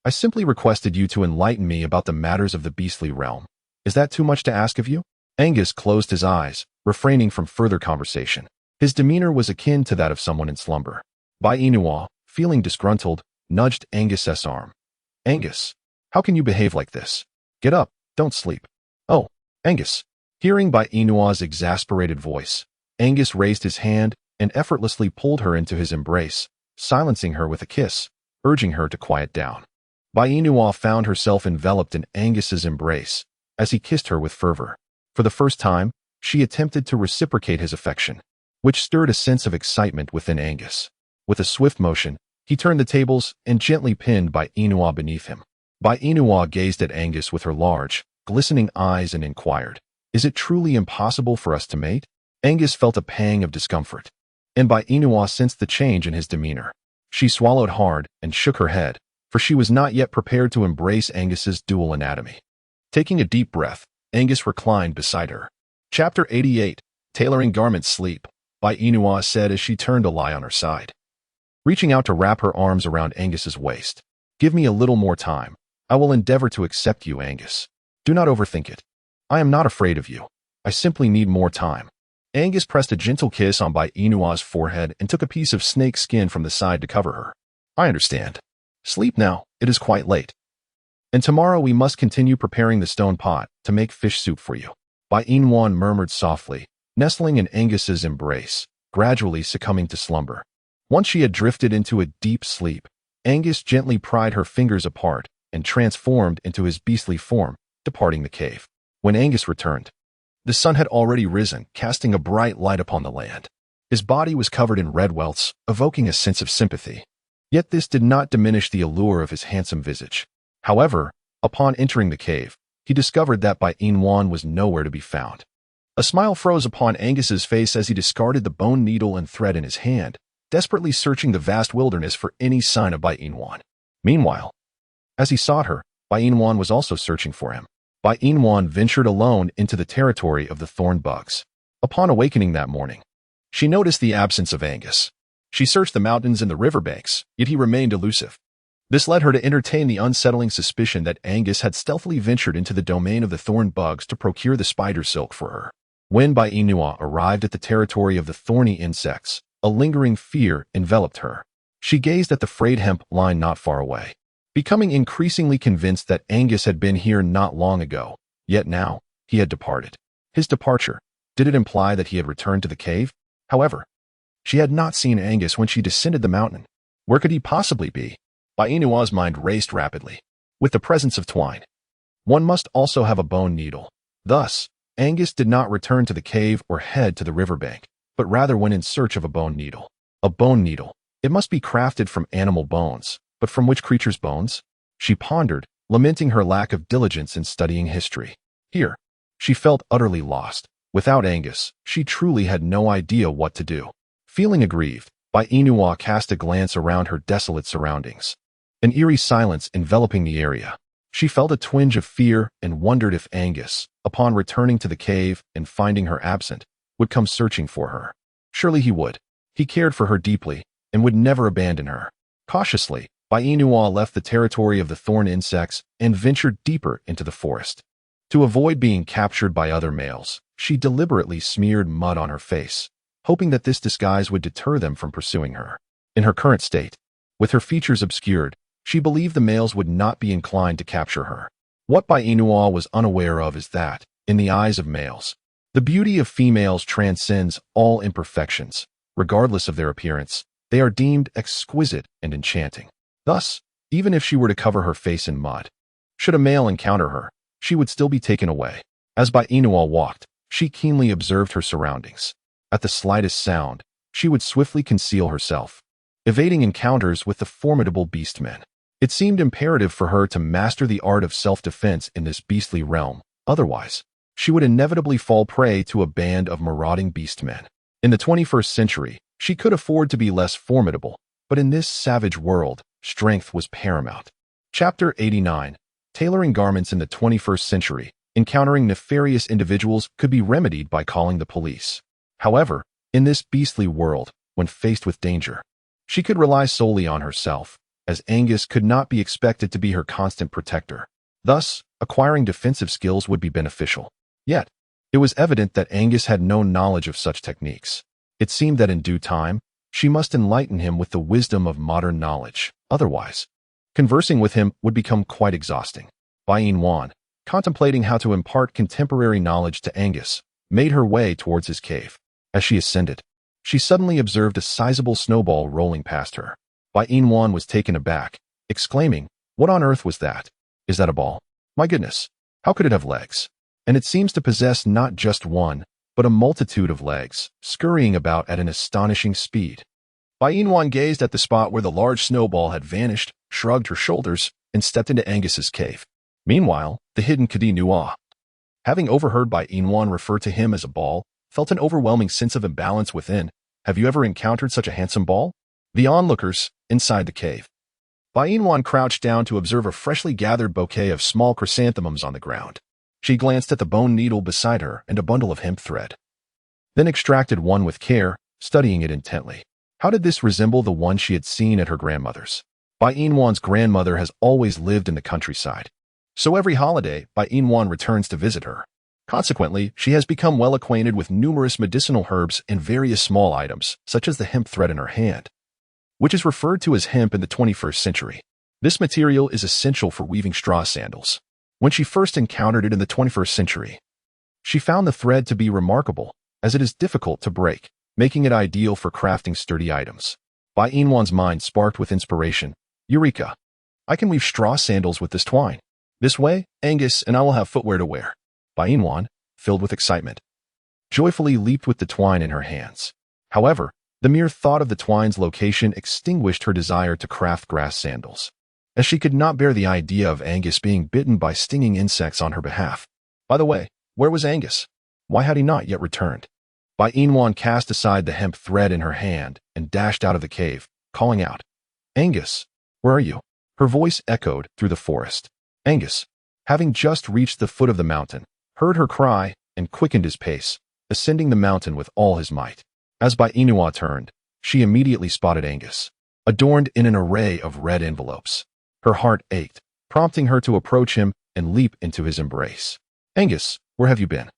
I simply requested you to enlighten me about the matters of the beastly realm. Is that too much to ask of you? Angus closed his eyes, refraining from further conversation. His demeanor was akin to that of someone in slumber. Bai Inua, feeling disgruntled, nudged Angus's arm. Angus, how can you behave like this? Get up, don't sleep. Oh, Angus. Hearing Bai Inua's exasperated voice, Angus raised his hand and effortlessly pulled her into his embrace, silencing her with a kiss, urging her to quiet down. Bai Inua found herself enveloped in Angus's embrace as he kissed her with fervor. For the first time, she attempted to reciprocate his affection, which stirred a sense of excitement within Angus. With a swift motion, he turned the tables and gently pinned Bai Inua beneath him. Bai Inua gazed at Angus with her large, glistening eyes and inquired, Is it truly impossible for us to mate? Angus felt a pang of discomfort, and Bai Inua sensed the change in his demeanor. She swallowed hard and shook her head, for she was not yet prepared to embrace Angus's dual anatomy. Taking a deep breath, Angus reclined beside her. Chapter 88, Tailoring Garments Sleep, Bai Inua said as she turned to lie on her side. Reaching out to wrap her arms around Angus's waist. Give me a little more time. I will endeavor to accept you, Angus. Do not overthink it. I am not afraid of you. I simply need more time. Angus pressed a gentle kiss on Bai Inua's forehead and took a piece of snake skin from the side to cover her. I understand. Sleep now, it is quite late. And tomorrow we must continue preparing the stone pot to make fish soup for you. Bai Inua murmured softly, nestling in Angus's embrace, gradually succumbing to slumber. Once she had drifted into a deep sleep, Angus gently pried her fingers apart and transformed into his beastly form, departing the cave. When Angus returned, the sun had already risen, casting a bright light upon the land. His body was covered in red welts, evoking a sense of sympathy. Yet this did not diminish the allure of his handsome visage. However, upon entering the cave, he discovered that Bai Inua was nowhere to be found. A smile froze upon Angus's face as he discarded the bone needle and thread in his hand, desperately searching the vast wilderness for any sign of Bai Inua. Meanwhile, as he sought her, Bai Inua was also searching for him. Bai Inua ventured alone into the territory of the thorn bugs. Upon awakening that morning, she noticed the absence of Angus. She searched the mountains and the riverbanks, yet he remained elusive. This led her to entertain the unsettling suspicion that Angus had stealthily ventured into the domain of the thorn bugs to procure the spider silk for her. When Bai Inua arrived at the territory of the thorny insects, a lingering fear enveloped her. She gazed at the frayed hemp line not far away, becoming increasingly convinced that Angus had been here not long ago, yet now, he had departed. His departure, did it imply that he had returned to the cave? However, she had not seen Angus when she descended the mountain. Where could he possibly be? Bai Inua's mind raced rapidly. With the presence of twine, one must also have a bone needle. Thus, Angus did not return to the cave or head to the riverbank, but rather went in search of a bone needle. A bone needle. It must be crafted from animal bones. But from which creature's bones? She pondered, lamenting her lack of diligence in studying history. Here, she felt utterly lost. Without Angus, she truly had no idea what to do. Feeling aggrieved, Bai Inua cast a glance around her desolate surroundings. An eerie silence enveloping the area. She felt a twinge of fear and wondered if Angus, upon returning to the cave and finding her absent, would come searching for her. Surely he would. He cared for her deeply and would never abandon her. Cautiously, Bai Inua left the territory of the thorn insects and ventured deeper into the forest. To avoid being captured by other males, she deliberately smeared mud on her face, hoping that this disguise would deter them from pursuing her. In her current state, with her features obscured, she believed the males would not be inclined to capture her. What Bai Inua was unaware of is that, in the eyes of males, The beauty of females transcends all imperfections. Regardless of their appearance, they are deemed exquisite and enchanting. Thus, even if she were to cover her face in mud, should a male encounter her, she would still be taken away. As Bai Inua walked, she keenly observed her surroundings. At the slightest sound, she would swiftly conceal herself, evading encounters with the formidable beastmen. It seemed imperative for her to master the art of self-defense in this beastly realm. Otherwise, she would inevitably fall prey to a band of marauding beastmen. In the 21st century, she could afford to be less formidable, but in this savage world, strength was paramount. Chapter 89. Tailoring garments in the 21st century. Encountering nefarious individuals could be remedied by calling the police. However, in this beastly world, when faced with danger, she could rely solely on herself, as Angus could not be expected to be her constant protector. Thus, acquiring defensive skills would be beneficial. Yet, it was evident that Angus had no knowledge of such techniques. It seemed that in due time, she must enlighten him with the wisdom of modern knowledge. Otherwise, conversing with him would become quite exhausting. Bai Inwan, contemplating how to impart contemporary knowledge to Angus, made her way towards his cave. As she ascended, she suddenly observed a sizable snowball rolling past her. Bai Inwan was taken aback, exclaiming, "What on earth was that? Is that a ball? My goodness, how could it have legs? And it seems to possess not just one, but a multitude of legs, scurrying about at an astonishing speed." Bai Inwan gazed at the spot where the large snowball had vanished, shrugged her shoulders, and stepped into Angus's cave. Meanwhile, the hidden Kadi Nua, having overheard Bai Inwan refer to him as a ball, felt an overwhelming sense of imbalance within. "Have you ever encountered such a handsome ball?" The onlookers, inside the cave. Bai Inwan crouched down to observe a freshly gathered bouquet of small chrysanthemums on the ground. She glanced at the bone needle beside her and a bundle of hemp thread, then extracted one with care, studying it intently. How did this resemble the one she had seen at her grandmother's? Bai Inwan's grandmother has always lived in the countryside, so every holiday, Bai Inwan returns to visit her. Consequently, she has become well acquainted with numerous medicinal herbs and various small items, such as the hemp thread in her hand, which is referred to as hemp in the 21st century. This material is essential for weaving straw sandals. When she first encountered it in the 21st century, she found the thread to be remarkable, as it is difficult to break, making it ideal for crafting sturdy items. Bai Inwan's mind sparked with inspiration. Eureka! I can weave straw sandals with this twine. This way, Angus and I will have footwear to wear. Bai Inwan, filled with excitement, joyfully leaped with the twine in her hands. However, the mere thought of the twine's location extinguished her desire to craft grass sandals, as she could not bear the idea of Angus being bitten by stinging insects on her behalf. By the way, where was Angus? Why had he not yet returned? Bai Inwan cast aside the hemp thread in her hand and dashed out of the cave, calling out, "Angus, where are you?" Her voice echoed through the forest. Angus, having just reached the foot of the mountain, heard her cry and quickened his pace, ascending the mountain with all his might. As Bai Inua turned, she immediately spotted Angus, adorned in an array of red envelopes. Her heart ached, prompting her to approach him and leap into his embrace. "Angus, where have you been?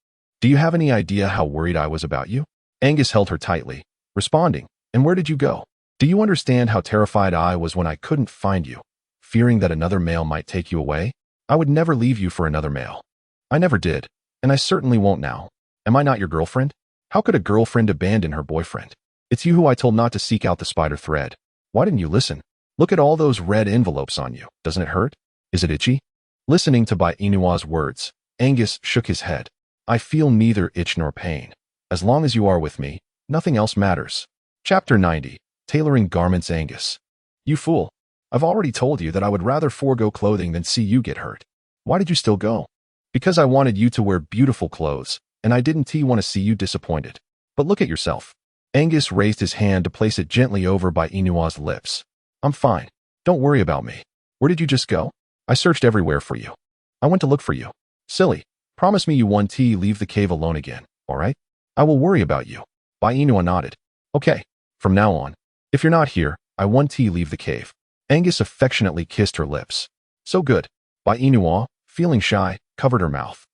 Do you have any idea how worried I was about you?" Angus held her tightly, responding, "And where did you go? Do you understand how terrified I was when I couldn't find you, fearing that another male might take you away? I would never leave you for another male. I never did, and I certainly won't now. Am I not your girlfriend? How could a girlfriend abandon her boyfriend? It's you who I told not to seek out the spider thread. Why didn't you listen? Look at all those red envelopes on you. Doesn't it hurt? Is it itchy?" Listening to Bai Inua's words, Angus shook his head. "I feel neither itch nor pain. As long as you are with me, nothing else matters." Chapter 90. Tailoring garments. Angus, "You fool. I've already told you that I would rather forego clothing than see you get hurt. Why did you still go?" "Because I wanted you to wear beautiful clothes, and I didn't want to see you disappointed. But look at yourself." Angus raised his hand to place it gently over Bai Inua's lips. "I'm fine. Don't worry about me. Where did you just go? I searched everywhere for you. I went to look for you. Silly. Promise me you won't leave the cave alone again, all right? I will worry about you." Bai Inua nodded. "Okay, from now on, if you're not here, I won't leave the cave." Angus affectionately kissed her lips. "So good." Bai Inua, feeling shy, covered her mouth.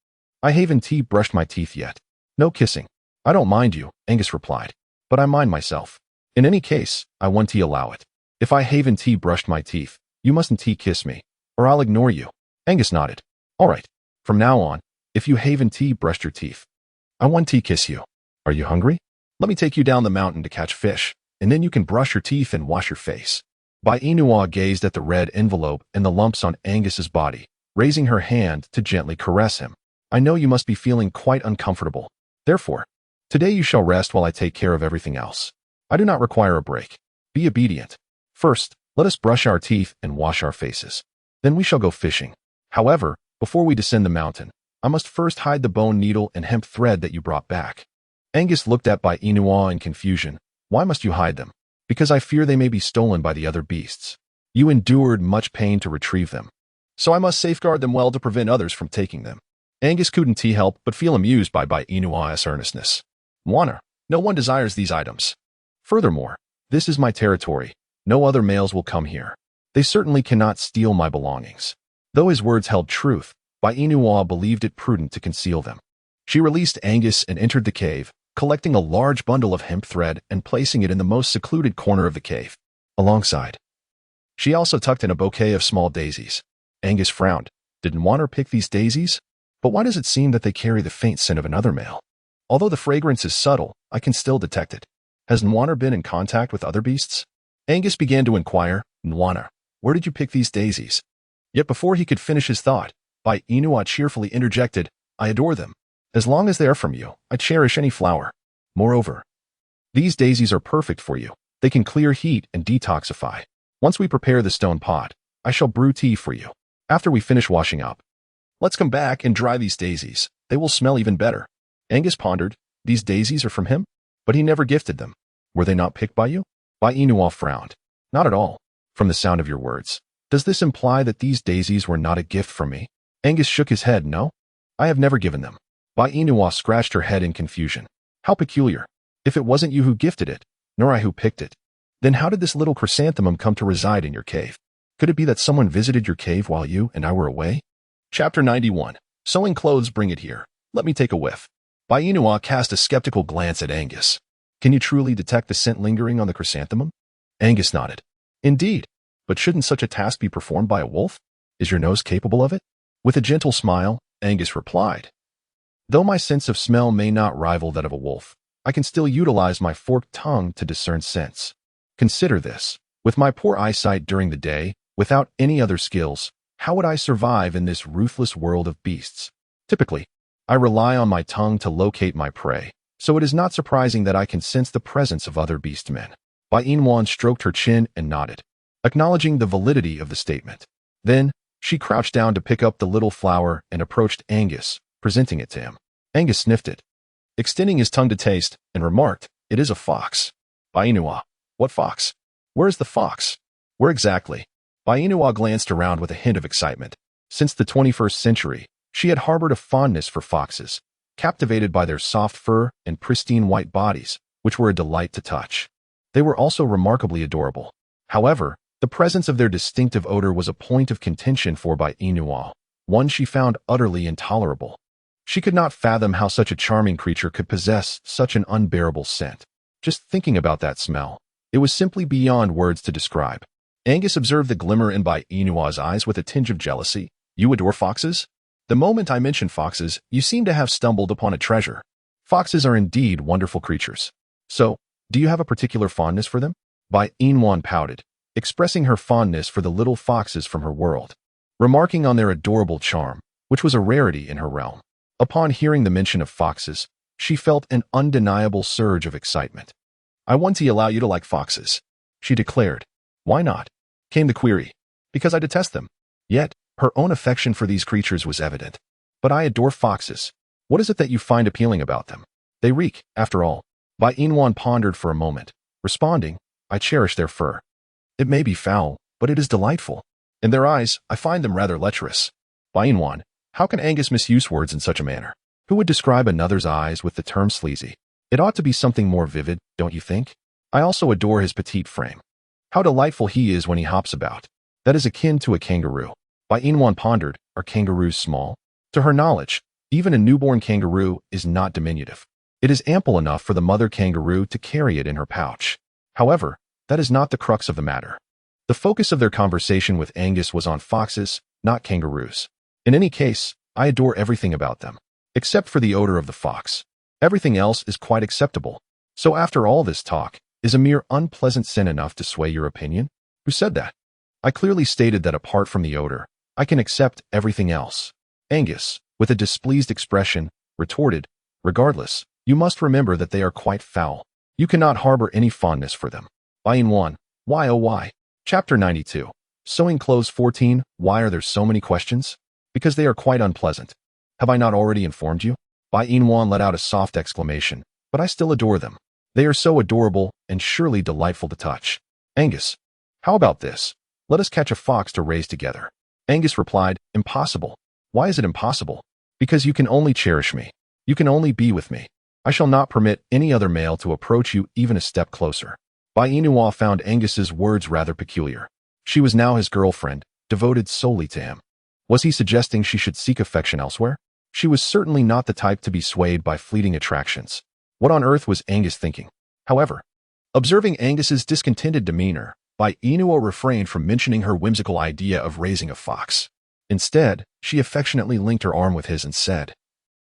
"I haven't brushed my teeth yet." "No kissing." "I don't mind you," Angus replied, "but I mind myself. In any case, I won't allow it. If I haven't brushed my teeth, you mustn't kiss me, or I'll ignore you." Angus nodded. "All right, from now on, if you haven't brushed your teeth, I want to kiss you. Are you hungry? Let me take you down the mountain to catch fish, and then you can brush your teeth and wash your face. Bai Inua gazed at the red envelope and the lumps on Angus's body, raising her hand to gently caress him. I know you must be feeling quite uncomfortable. Therefore, today you shall rest while I take care of everything else. I do not require a break. Be obedient. First, let us brush our teeth and wash our faces. Then we shall go fishing. However, before we descend the mountain, I must first hide the bone needle and hemp thread that you brought back. Angus looked at Bai Inua in confusion. Why must you hide them? Because I fear they may be stolen by the other beasts. You endured much pain to retrieve them. So I must safeguard them well to prevent others from taking them. Angus couldn't help but feel amused by Bai Inua's earnestness. Mwana, no one desires these items. Furthermore, this is my territory. No other males will come here. They certainly cannot steal my belongings. Though his words held truth, Bai Inua believed it prudent to conceal them. She released Angus and entered the cave, collecting a large bundle of hemp thread and placing it in the most secluded corner of the cave. Alongside, she also tucked in a bouquet of small daisies. Angus frowned. Didn't Nwana pick these daisies? But why does it seem that they carry the faint scent of another male? Although the fragrance is subtle, I can still detect it. Has Nwana been in contact with other beasts? Angus began to inquire, Nwana, where did you pick these daisies? Yet before he could finish his thought, Bai Inua cheerfully interjected, I adore them. As long as they are from you, I cherish any flower. Moreover, these daisies are perfect for you. They can clear heat and detoxify. Once we prepare the stone pot, I shall brew tea for you. After we finish washing up, let's come back and dry these daisies. They will smell even better. Angus pondered, these daisies are from him? But he never gifted them. Were they not picked by you? Bai Inua frowned. Not at all. From the sound of your words, does this imply that these daisies were not a gift from me? Angus shook his head. No, I have never given them. Bai Inua scratched her head in confusion. How peculiar. If it wasn't you who gifted it, nor I who picked it, then how did this little chrysanthemum come to reside in your cave? Could it be that someone visited your cave while you and I were away? Chapter 91. Sewing clothes, bring it here. Let me take a whiff. Bai Inua cast a skeptical glance at Angus. Can you truly detect the scent lingering on the chrysanthemum? Angus nodded. Indeed. But shouldn't such a task be performed by a wolf? Is your nose capable of it? With a gentle smile, Angus replied. Though my sense of smell may not rival that of a wolf, I can still utilize my forked tongue to discern scents. Consider this. With my poor eyesight during the day, without any other skills, how would I survive in this ruthless world of beasts? Typically, I rely on my tongue to locate my prey, so it is not surprising that I can sense the presence of other beastmen. Bai Inwan stroked her chin and nodded, acknowledging the validity of the statement. Then, she crouched down to pick up the little flower and approached Angus, presenting it to him. Angus sniffed it, extending his tongue to taste, and remarked, it is a fox. Bai Inua, what fox? Where is the fox? Where exactly? Bai Inua glanced around with a hint of excitement. Since the 21st century, she had harbored a fondness for foxes, captivated by their soft fur and pristine white bodies, which were a delight to touch. They were also remarkably adorable. However, the presence of their distinctive odor was a point of contention for Bai Inua, one she found utterly intolerable. She could not fathom how such a charming creature could possess such an unbearable scent. Just thinking about that smell, it was simply beyond words to describe. Angus observed the glimmer in Bai Inua's eyes with a tinge of jealousy. You adore foxes? The moment I mentioned foxes, you seem to have stumbled upon a treasure. Foxes are indeed wonderful creatures. So, do you have a particular fondness for them? Bai Inwan pouted, expressing her fondness for the little foxes from her world, remarking on their adorable charm, which was a rarity in her realm. Upon hearing the mention of foxes, she felt an undeniable surge of excitement. I want to allow you to like foxes, she declared. Why not? Came the query. Because I detest them. Yet, her own affection for these creatures was evident. But I adore foxes. What is it that you find appealing about them? They reek, after all. Bai Inwan pondered for a moment, responding, I cherish their fur. It may be foul, but it is delightful. In their eyes, I find them rather lecherous. Bai Inwan, how can Angus misuse words in such a manner? Who would describe another's eyes with the term sleazy? It ought to be something more vivid, don't you think? I also adore his petite frame. How delightful he is when he hops about. That is akin to a kangaroo. Bai Inwan pondered, are kangaroos small? To her knowledge, even a newborn kangaroo is not diminutive. It is ample enough for the mother kangaroo to carry it in her pouch. However, that is not the crux of the matter. The focus of their conversation with Angus was on foxes, not kangaroos. In any case, I adore everything about them, except for the odor of the fox. Everything else is quite acceptable. So after all this talk, is a mere unpleasant sin enough to sway your opinion? Who said that? I clearly stated that apart from the odor, I can accept everything else. Angus, with a displeased expression, retorted, regardless, you must remember that they are quite foul. You cannot harbor any fondness for them. Buy-in 1. Why oh why? Chapter 92. Sewing clothes 14. Why are there so many questions? Because they are quite unpleasant. Have I not already informed you? Buy-in 1 let out a soft exclamation, but I still adore them. They are so adorable and surely delightful to touch. Angus, how about this? Let us catch a fox to raise together. Angus replied, impossible. Why is it impossible? Because you can only cherish me. You can only be with me. I shall not permit any other male to approach you even a step closer. Buy-in found Angus's words rather peculiar. She was now his girlfriend, devoted solely to him. Was he suggesting she should seek affection elsewhere? She was certainly not the type to be swayed by fleeting attractions. What on earth was Angus thinking? However, observing Angus's discontented demeanor, Buy-in refrained from mentioning her whimsical idea of raising a fox. Instead, she affectionately linked her arm with his and said,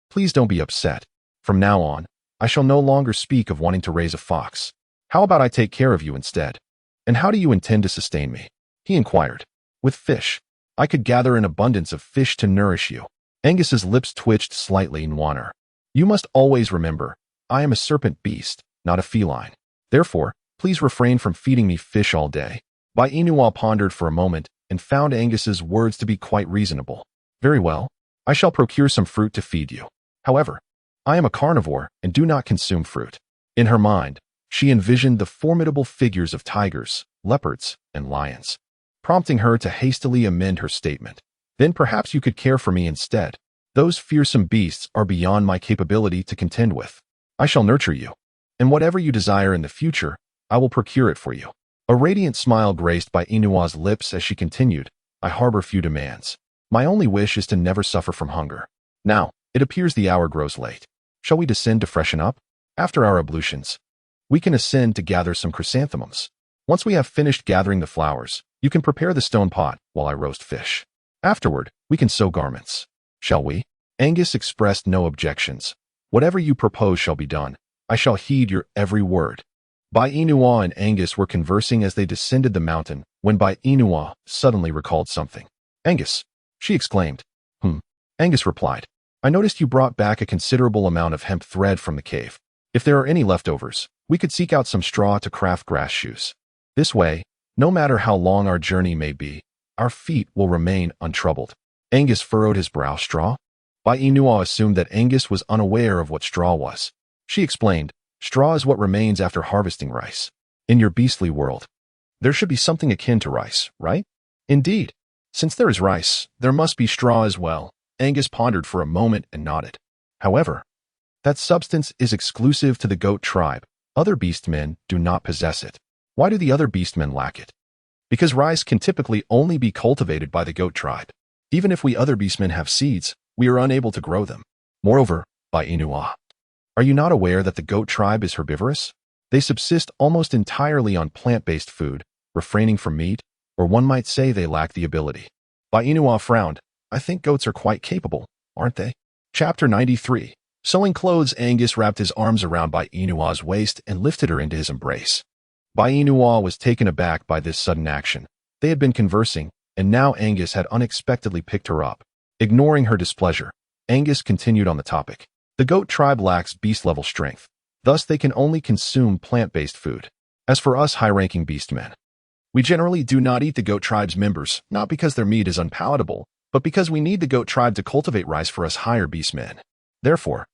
please don't be upset. From now on, I shall no longer speak of wanting to raise a fox. How about I take care of you instead? And how do you intend to sustain me? He inquired. With fish. I could gather an abundance of fish to nourish you. Angus's lips twitched slightly in wonder. You must always remember, I am a serpent beast, not a feline. Therefore, please refrain from feeding me fish all day. Buy-in pondered for a moment and found Angus's words to be quite reasonable. Very well, I shall procure some fruit to feed you. However, I am a carnivore and do not consume fruit. In her mind, she envisioned the formidable figures of tigers, leopards, and lions, prompting her to hastily amend her statement. Then perhaps you could care for me instead. Those fearsome beasts are beyond my capability to contend with. I shall nurture you, and whatever you desire in the future, I will procure it for you. A radiant smile graced Buy-in's lips as she continued, I harbor few demands. My only wish is to never suffer from hunger. Now, it appears the hour grows late. Shall we descend to freshen up? After our ablutions, we can ascend to gather some chrysanthemums. Once we have finished gathering the flowers, you can prepare the stone pot while I roast fish. Afterward, we can sew garments. Shall we? Angus expressed no objections. Whatever you propose shall be done. I shall heed your every word. Buy-in and Angus were conversing as they descended the mountain when Buy-in suddenly recalled something. Angus, she exclaimed. Angus replied. I noticed you brought back a considerable amount of hemp thread from the cave. If there are any leftovers, we could seek out some straw to craft grass shoes. This way, no matter how long our journey may be, our feet will remain untroubled. Angus furrowed his brow. Straw? Buy-in assumed that Angus was unaware of what straw was. She explained, straw is what remains after harvesting rice. In your beastly world, there should be something akin to rice, right? Indeed. Since there is rice, there must be straw as well. Angus pondered for a moment and nodded. However, that substance is exclusive to the goat tribe. Other beastmen do not possess it. Why do the other beastmen lack it? Because rice can typically only be cultivated by the goat tribe. Even if we other beastmen have seeds, we are unable to grow them. Moreover, Buy-in, are you not aware that the goat tribe is herbivorous? They subsist almost entirely on plant-based food, refraining from meat, or one might say they lack the ability. Buy-in frowned. I think goats are quite capable, aren't they? Chapter 93. Sewing clothes. Angus wrapped his arms around Buy-in's waist and lifted her into his embrace. Buy-in was taken aback by this sudden action. They had been conversing, and now Angus had unexpectedly picked her up. Ignoring her displeasure, Angus continued on the topic. The goat tribe lacks beast-level strength. Thus, they can only consume plant-based food. As for us high-ranking beastmen, we generally do not eat the goat tribe's members, not because their meat is unpalatable, but because we need the goat tribe to cultivate rice for us higher beastmen. Therefore,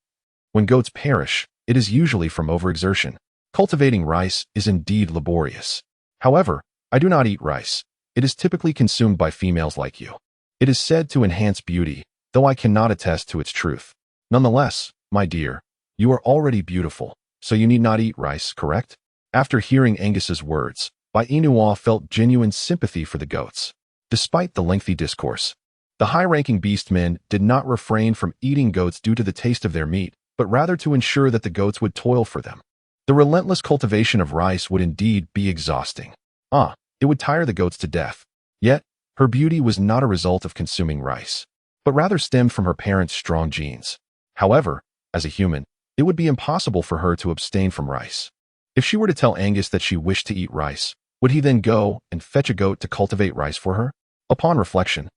when goats perish, it is usually from overexertion. Cultivating rice is indeed laborious. However, I do not eat rice. It is typically consumed by females like you. It is said to enhance beauty, though I cannot attest to its truth. Nonetheless, my dear, you are already beautiful, so you need not eat rice, correct? After hearing Angus's words, Buy-in felt genuine sympathy for the goats. Despite the lengthy discourse, the high-ranking beastmen did not refrain from eating goats due to the taste of their meat, but rather to ensure that the goats would toil for them. The relentless cultivation of rice would indeed be exhausting. It would tire the goats to death. Yet, her beauty was not a result of consuming rice, but rather stemmed from her parents' strong genes. However, as a human, It would be impossible for her to abstain from rice. If she were to tell Angus that she wished to eat rice, would he then go and fetch a goat to cultivate rice for her? Upon reflection,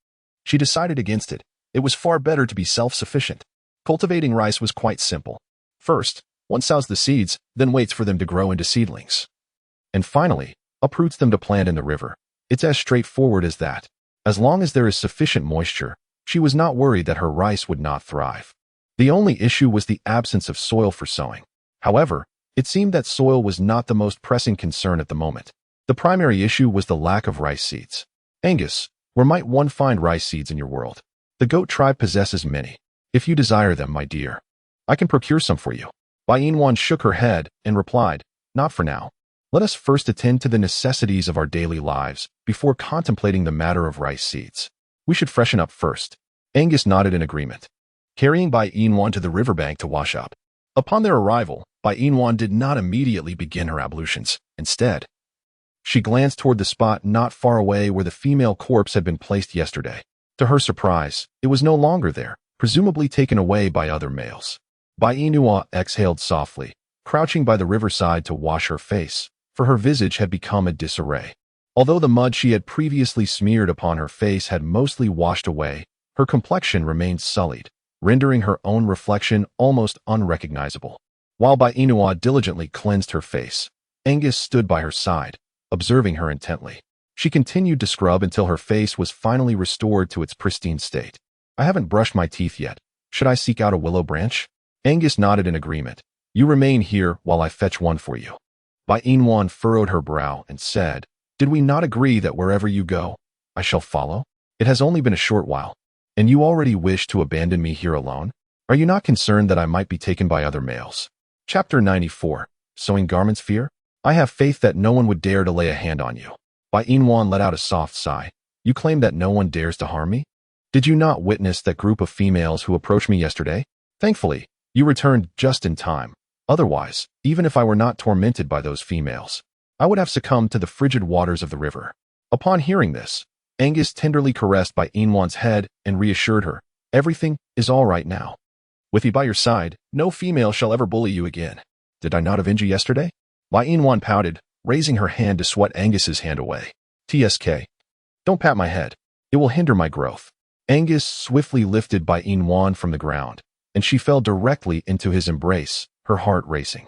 she decided against it. It was far better to be self-sufficient. Cultivating rice was quite simple. First, one sows the seeds, then waits for them to grow into seedlings. And finally, uproots them to plant in the river. It's as straightforward as that. As long as there is sufficient moisture, she was not worried that her rice would not thrive. The only issue was the absence of soil for sowing. However, it seemed that soil was not the most pressing concern at the moment. The primary issue was the lack of rice seeds. Angus, where might one find rice seeds in your world? The goat tribe possesses many. If you desire them, my dear, I can procure some for you. Bai-Yin shook her head and replied, not for now. Let us first attend to the necessities of our daily lives before contemplating the matter of rice seeds. We should freshen up first. Angus nodded in agreement, carrying Bai-Yin to the riverbank to wash up. Upon their arrival, Bai-Yin did not immediately begin her ablutions. Instead, she glanced toward the spot not far away where the female corpse had been placed yesterday. To her surprise, it was no longer there, presumably taken away by other males. Bai-Yin exhaled softly, crouching by the riverside to wash her face, for her visage had become a disarray. Although the mud she had previously smeared upon her face had mostly washed away, her complexion remained sullied, rendering her own reflection almost unrecognizable. While Bai-Yin diligently cleansed her face, Angus stood by her side, observing her intently. She continued to scrub until her face was finally restored to its pristine state. I haven't brushed my teeth yet. Should I seek out a willow branch? Angus nodded in agreement. You remain here while I fetch one for you. Bai-Yin furrowed her brow and said, did we not agree that wherever you go, I shall follow? It has only been a short while, and you already wish to abandon me here alone? Are you not concerned that I might be taken by other males? Chapter 94. Sewing Garments Fear? I have faith that no one would dare to lay a hand on you. Bai-Yin let out a soft sigh. You claim that no one dares to harm me? Did you not witness that group of females who approached me yesterday? Thankfully, you returned just in time. Otherwise, even if I were not tormented by those females, I would have succumbed to the frigid waters of the river. Upon hearing this, Angus tenderly caressed Bai-Yin's head and reassured her, everything is all right now. With me by your side, no female shall ever bully you again. Did I not avenge you yesterday? Bai-Yin pouted, raising her hand to swat Angus's hand away. TSK. Don't pat my head. It will hinder my growth. Angus swiftly lifted Bai-Yin from the ground, and she fell directly into his embrace, her heart racing.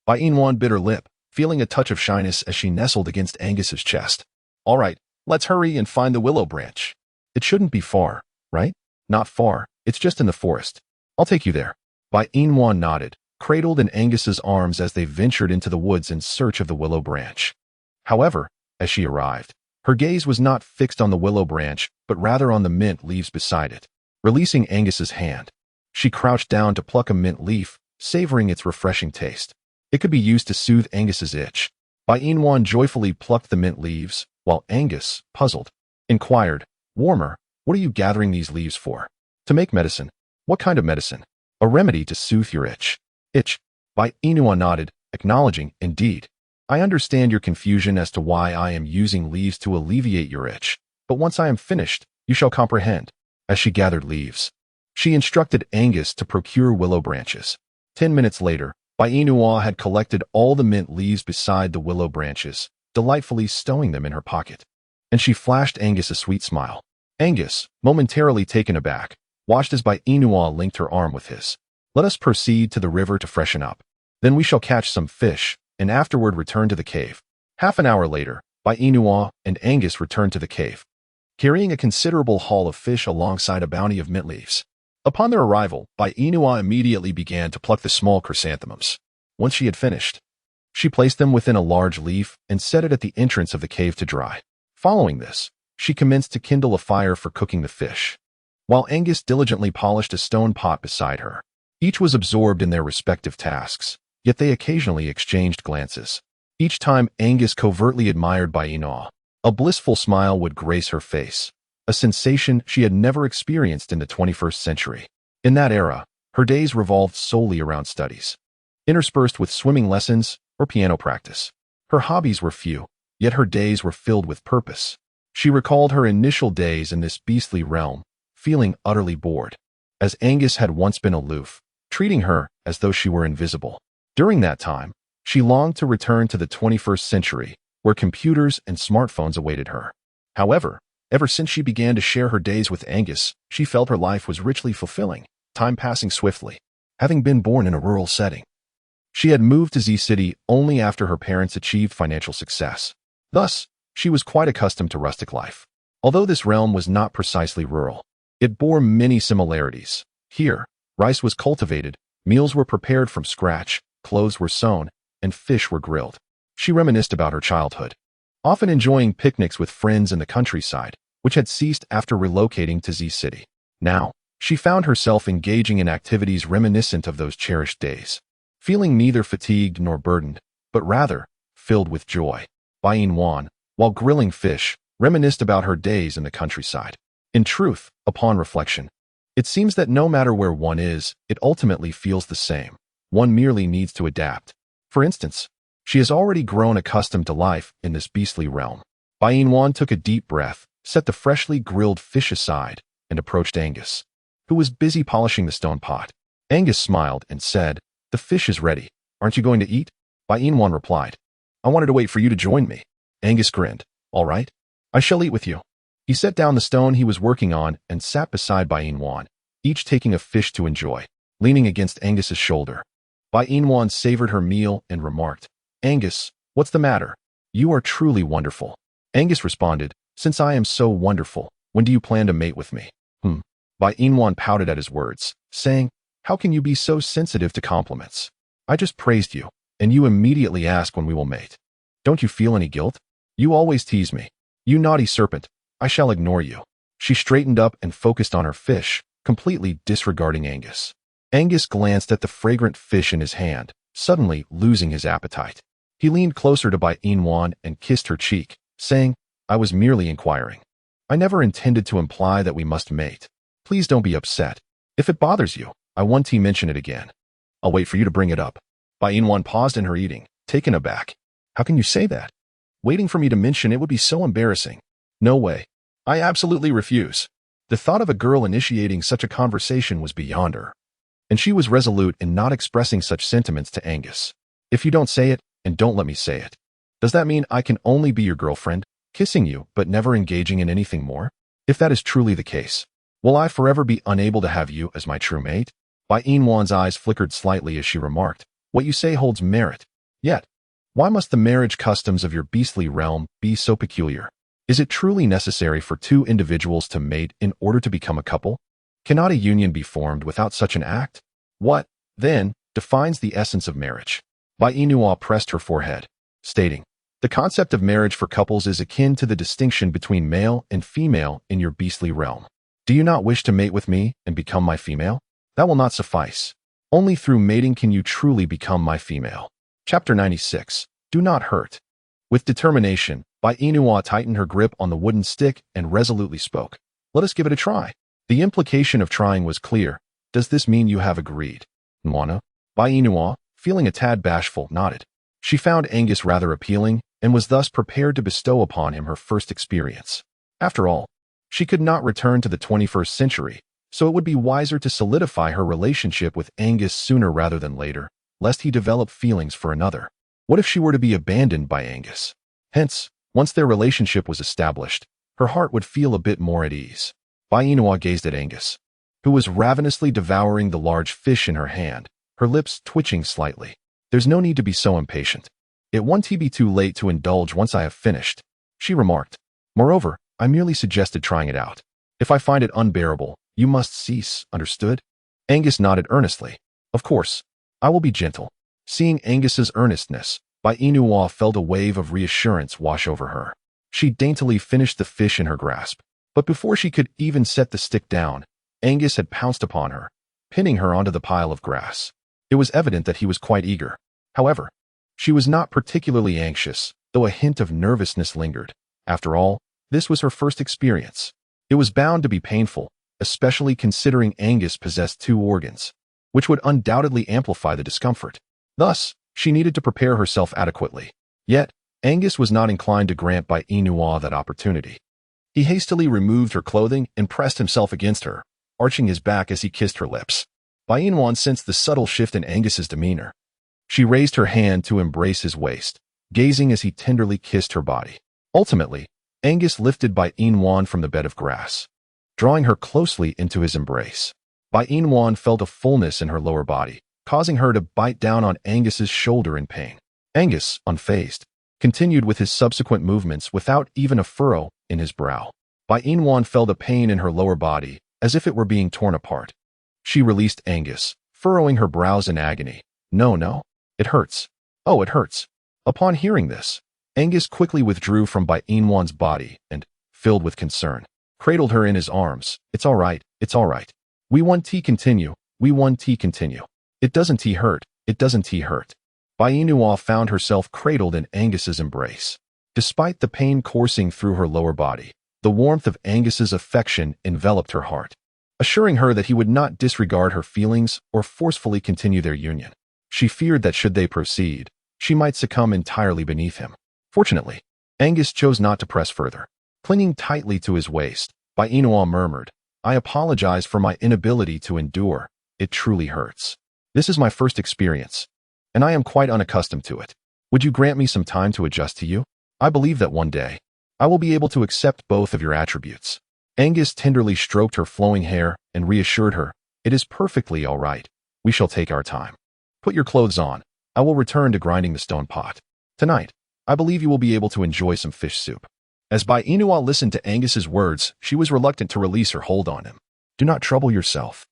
Bai-Yin bit her lip, feeling a touch of shyness as she nestled against Angus's chest. All right, let's hurry and find the willow branch. It shouldn't be far, right? Not far, it's just in the forest. I'll take you there. Bai-Yin nodded, cradled in Angus's arms as they ventured into the woods in search of the willow branch. However, as she arrived, her gaze was not fixed on the willow branch, but rather on the mint leaves beside it. Releasing Angus's hand, she crouched down to pluck a mint leaf, savoring its refreshing taste. It could be used to soothe Angus's itch. Bai-Yin joyfully plucked the mint leaves, while Angus, puzzled, inquired, Warmer, what are you gathering these leaves for? To make medicine. What kind of medicine? A remedy to soothe your itch. Itch. Bai-Yin nodded, acknowledging, indeed. I understand your confusion as to why I am using leaves to alleviate your itch, but once I am finished, you shall comprehend. As she gathered leaves, she instructed Angus to procure willow branches. 10 minutes later, Bai-Yin had collected all the mint leaves beside the willow branches, delightfully stowing them in her pocket. And she flashed Angus a sweet smile. Angus, momentarily taken aback, watched as Bai-Yin linked her arm with his. Let us proceed to the river to freshen up. Then we shall catch some fish, and afterward return to the cave. Half an hour later, Bai-Yin and Angus returned to the cave, carrying a considerable haul of fish alongside a bounty of mint leaves. Upon their arrival, Bai-Yin immediately began to pluck the small chrysanthemums. Once she had finished, she placed them within a large leaf and set it at the entrance of the cave to dry. Following this, she commenced to kindle a fire for cooking the fish, while Angus diligently polished a stone pot beside her. Each was absorbed in their respective tasks, yet they occasionally exchanged glances. Each time Angus covertly admired Bai-Yin, a blissful smile would grace her face, a sensation she had never experienced in the 21st century. In that era, her days revolved solely around studies, interspersed with swimming lessons or piano practice. Her hobbies were few, yet her days were filled with purpose. She recalled her initial days in this beastly realm, feeling utterly bored, as Angus had once been aloof, treating her as though she were invisible. During that time, she longed to return to the 21st century, where computers and smartphones awaited her. However, ever since she began to share her days with Angus, she felt her life was richly fulfilling, time passing swiftly. Having been born in a rural setting, she had moved to Z City only after her parents achieved financial success. Thus, she was quite accustomed to rustic life. Although this realm was not precisely rural, it bore many similarities. Here, rice was cultivated, meals were prepared from scratch, clothes were sewn, and fish were grilled. She reminisced about her childhood, often enjoying picnics with friends in the countryside, which had ceased after relocating to Z City. Now, she found herself engaging in activities reminiscent of those cherished days, feeling neither fatigued nor burdened, but rather filled with joy. Bain Wan, while grilling fish, reminisced about her days in the countryside. In truth, upon reflection, it seems that no matter where one is, it ultimately feels the same. One merely needs to adapt. For instance, she has already grown accustomed to life in this beastly realm. Bain Wan took a deep breath, set the freshly grilled fish aside, and approached Angus, who was busy polishing the stone pot. Angus smiled and said, "The fish is ready. Aren't you going to eat?" Bain Wan replied, "I wanted to wait for you to join me." Angus grinned. "All right. I shall eat with you." He set down the stone he was working on and sat beside Bain Wan, each taking a fish to enjoy, leaning against Angus's shoulder. Bain Wan savored her meal and remarked, "Angus, what's the matter? You are truly wonderful." Angus responded, "Since I am so wonderful, when do you plan to mate with me?" Bain Wan pouted at his words, saying, "How can you be so sensitive to compliments? I just praised you, and you immediately ask when we will mate. Don't you feel any guilt? You always tease me. You naughty serpent, I shall ignore you." She straightened up and focused on her fish, completely disregarding Angus. Angus glanced at the fragrant fish in his hand, suddenly losing his appetite. He leaned closer to Bain Wan and kissed her cheek, saying, "I was merely inquiring. I never intended to imply that we must mate. Please don't be upset. If it bothers you, I won't mention it again. I'll wait for you to bring it up." Bain Wan paused in her eating, taken aback. "How can you say that? Waiting for me to mention it would be so embarrassing. No way. I absolutely refuse." The thought of a girl initiating such a conversation was beyond her, and she was resolute in not expressing such sentiments to Angus. "If you don't say it, and don't let me say it, does that mean I can only be your girlfriend, kissing you but never engaging in anything more? If that is truly the case, will I forever be unable to have you as my true mate?" Bain Wan's eyes flickered slightly as she remarked, "What you say holds merit. Yet, why must the marriage customs of your beastly realm be so peculiar? Is it truly necessary for two individuals to mate in order to become a couple? Cannot a union be formed without such an act? What, then, defines the essence of marriage?" Bain Wan pressed her forehead, stating, "The concept of marriage for couples is akin to the distinction between male and female in your beastly realm. Do you not wish to mate with me and become my female? That will not suffice. Only through mating can you truly become my female." Chapter 96. Do not hurt. With determination, Bain Wan tightened her grip on the wooden stick and resolutely spoke, "Let us give it a try." The implication of trying was clear. "Does this mean you have agreed?" Nwana. Bain Wan, feeling a tad bashful, nodded. She found Angus rather appealing and was thus prepared to bestow upon him her first experience. After all, she could not return to the 21st century, so it would be wiser to solidify her relationship with Angus sooner rather than later, lest he develop feelings for another. What if she were to be abandoned by Angus? Hence, once their relationship was established, her heart would feel a bit more at ease. Bain Wan gazed at Angus, who was ravenously devouring the large fish in her hand, her lips twitching slightly. "There's no need to be so impatient. It won't be too late to indulge once I have finished," she remarked. "Moreover, I merely suggested trying it out. If I find it unbearable, you must cease, understood?" Angus nodded earnestly. "Of course, I will be gentle." Seeing Angus's earnestness, Bain Wan felt a wave of reassurance wash over her. She daintily finished the fish in her grasp, but before she could even set the stick down, Angus had pounced upon her, pinning her onto the pile of grass. It was evident that he was quite eager. However, she was not particularly anxious, though a hint of nervousness lingered. After all, this was her first experience. It was bound to be painful, especially considering Angus possessed two organs, which would undoubtedly amplify the discomfort. Thus, she needed to prepare herself adequately. Yet, Angus was not inclined to grant Bain Wan that opportunity. He hastily removed her clothing and pressed himself against her, arching his back as he kissed her lips. Bainwan sensed the subtle shift in Angus's demeanor. She raised her hand to embrace his waist, gazing as he tenderly kissed her body. Ultimately, Angus lifted Bainwan from the bed of grass, drawing her closely into his embrace. Bainwan felt a fullness in her lower body, causing her to bite down on Angus's shoulder in pain. Angus, unfazed, continued with his subsequent movements without even a furrow in his brow. Bainwan felt a pain in her lower body, as if it were being torn apart. She released Angus, furrowing her brows in agony. No, it hurts. Oh, it hurts. Upon hearing this, Angus quickly withdrew from Bainwan's body and, filled with concern, cradled her in his arms. It's all right. We want to continue. It doesn't hurt. Bainua found herself cradled in Angus's embrace. Despite the pain coursing through her lower body, the warmth of Angus's affection enveloped her heart, assuring her that he would not disregard her feelings or forcefully continue their union. She feared that should they proceed, she might succumb entirely beneath him. Fortunately, Angus chose not to press further. Clinging tightly to his waist, Bainua murmured, I apologize for my inability to endure. It truly hurts. This is my first experience, and I am quite unaccustomed to it. Would you grant me some time to adjust to you? I believe that one day, I will be able to accept both of your attributes. Angus tenderly stroked her flowing hair and reassured her, it is perfectly all right. We shall take our time. Put your clothes on. I will return to grinding the stone pot. Tonight, I believe you will be able to enjoy some fish soup. As Bainua listened to Angus's words, she was reluctant to release her hold on him. Do not trouble yourself.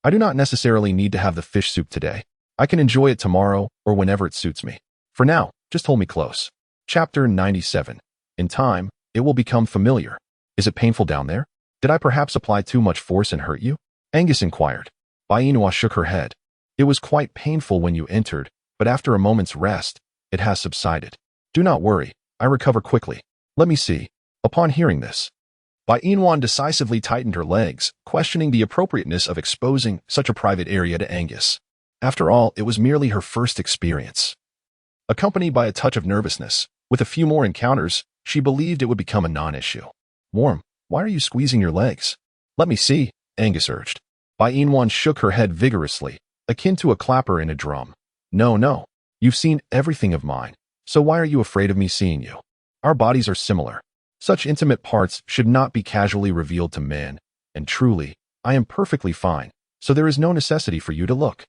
I do not necessarily need to have the fish soup today. I can enjoy it tomorrow or whenever it suits me. For now, just hold me close. Chapter 97. In time, it will become familiar. Is it painful down there? Did I perhaps apply too much force and hurt you? Angus inquired. Bainua shook her head. It was quite painful when you entered, but after a moment's rest, it has subsided. Do not worry, I recover quickly. Let me see. Upon hearing this, Bainwan decisively tightened her legs, questioning the appropriateness of exposing such a private area to Angus. After all, it was merely her first experience. Accompanied by a touch of nervousness, with a few more encounters, she believed it would become a non-issue. Warm, why are you squeezing your legs? Let me see, Angus urged. Bainwan shook her head vigorously, akin to a clapper in a drum. No, you've seen everything of mine, so why are you afraid of me seeing you? Our bodies are similar. Such intimate parts should not be casually revealed to men, and truly, I am perfectly fine, so there is no necessity for you to look.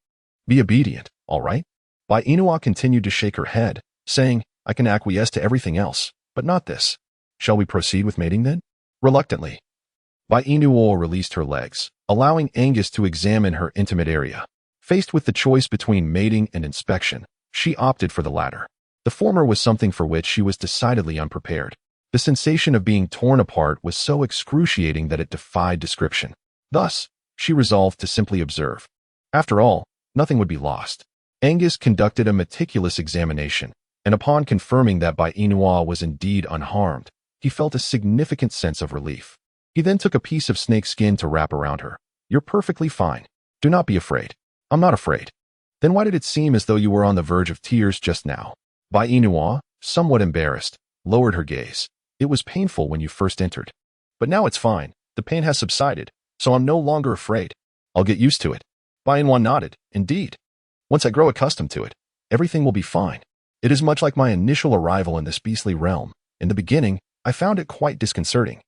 Be obedient, all right? Bainua continued to shake her head, saying, I can acquiesce to everything else, but not this. Shall we proceed with mating then? Reluctantly, Bainua released her legs, allowing Angus to examine her intimate area. Faced with the choice between mating and inspection, she opted for the latter. The former was something for which she was decidedly unprepared. The sensation of being torn apart was so excruciating that it defied description. Thus, she resolved to simply observe. After all, nothing would be lost. Angus conducted a meticulous examination, and upon confirming that Bainua was indeed unharmed, he felt a significant sense of relief. He then took a piece of snake skin to wrap around her. You're perfectly fine. Do not be afraid. I'm not afraid. Then why did it seem as though you were on the verge of tears just now? Bainua, somewhat embarrassed, lowered her gaze. It was painful when you first entered. But now it's fine. The pain has subsided, so I'm no longer afraid. I'll get used to it. Bainua nodded. Indeed. Once I grow accustomed to it, everything will be fine. It is much like my initial arrival in this beastly realm. In the beginning, I found it quite disconcerting.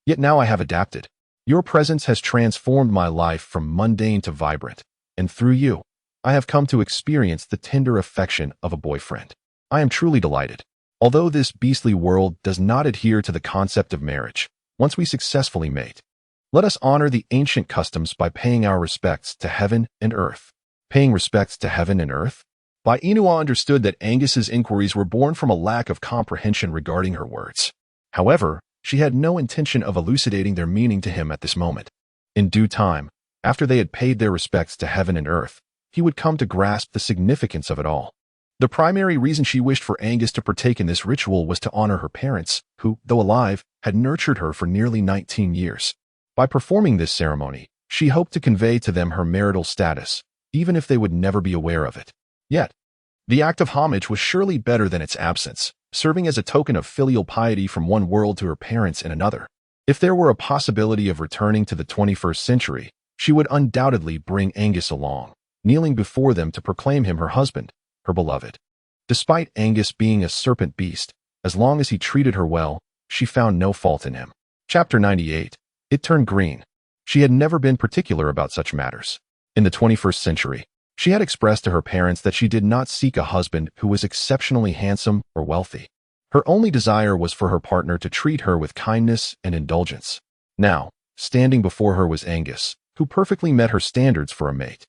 Yet now I have adapted. Your presence has transformed my life from mundane to vibrant, and through you, I have come to experience the tender affection of a boyfriend. I am truly delighted. Although this beastly world does not adhere to the concept of marriage, once we successfully mate, let us honor the ancient customs by paying our respects to heaven and earth. Paying respects to heaven and earth? Bainua understood that Angus's inquiries were born from a lack of comprehension regarding her words. However, she had no intention of elucidating their meaning to him at this moment. In due time, after they had paid their respects to heaven and earth, he would come to grasp the significance of it all. The primary reason she wished for Angus to partake in this ritual was to honor her parents, who, though alive, had nurtured her for nearly 19 years. By performing this ceremony, she hoped to convey to them her marital status, even if they would never be aware of it. Yet, the act of homage was surely better than its absence, serving as a token of filial piety from one world to her parents in another. If there were a possibility of returning to the 21st century, She would undoubtedly bring Angus along, kneeling before them to proclaim him her husband, her beloved. Despite Angus being a serpent beast, as long as he treated her well, she found no fault in him. Chapter 98. It turned green. She had never been particular about such matters. In the 21st century, she had expressed to her parents that she did not seek a husband who was exceptionally handsome or wealthy. Her only desire was for her partner to treat her with kindness and indulgence. Now, standing before her was Angus, who perfectly met her standards for a mate.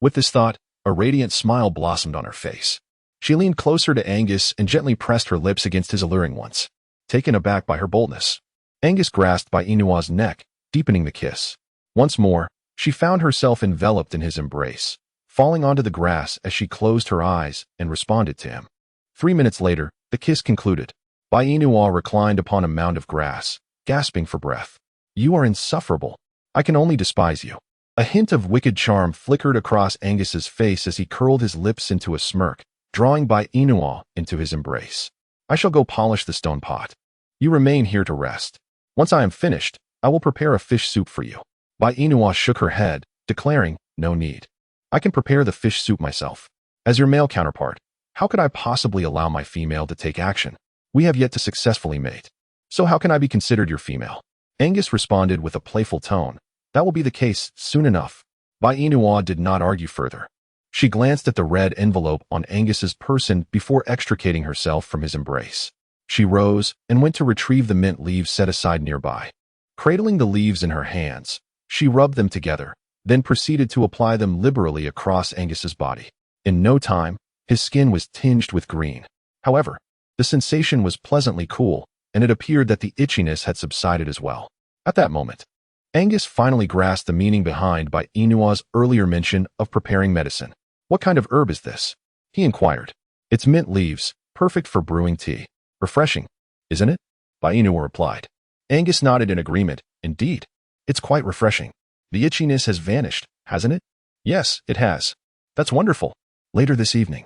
With this thought, a radiant smile blossomed on her face. She leaned closer to Angus and gently pressed her lips against his alluring ones. Taken aback by her boldness, Angus grasped by Inua's neck, deepening the kiss. Once more, she found herself enveloped in his embrace, falling onto the grass as she closed her eyes and responded to him. 3 minutes later, the kiss concluded. Inua reclined upon a mound of grass, gasping for breath. "You are insufferable. I can only despise you." A hint of wicked charm flickered across Angus's face as he curled his lips into a smirk, drawing Inua into his embrace. "I shall go polish the stone pot. You remain here to rest. Once I am finished, I will prepare a fish soup for you." Inua shook her head, declaring, "No need. I can prepare the fish soup myself. As your male counterpart, how could I possibly allow my female to take action? We have yet to successfully mate. So how can I be considered your female?" Angus responded with a playful tone. "That will be the case soon enough." Inua did not argue further. She glanced at the red envelope on Angus's person before extricating herself from his embrace. She rose and went to retrieve the mint leaves set aside nearby. Cradling the leaves in her hands, she rubbed them together, then proceeded to apply them liberally across Angus's body. In no time, his skin was tinged with green. However, the sensation was pleasantly cool, and it appeared that the itchiness had subsided as well. At that moment, Angus finally grasped the meaning behind Inua's earlier mention of preparing medicine. "What kind of herb is this?" he inquired. "It's mint leaves, perfect for brewing tea. Refreshing, isn't it?" Inua replied. Angus nodded in agreement. "Indeed, it's quite refreshing. The itchiness has vanished, hasn't it?" "Yes, it has." "That's wonderful. Later this evening,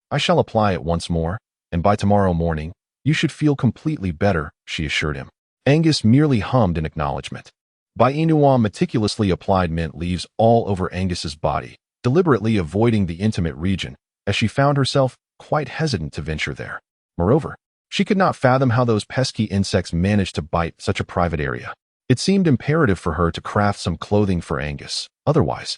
I shall apply it once more, and by tomorrow morning, you should feel completely better," she assured him. Angus merely hummed in acknowledgement. Inua meticulously applied mint leaves all over Angus's body, deliberately avoiding the intimate region, as she found herself quite hesitant to venture there. Moreover, she could not fathom how those pesky insects managed to bite such a private area. It seemed imperative for her to craft some clothing for Angus. Otherwise,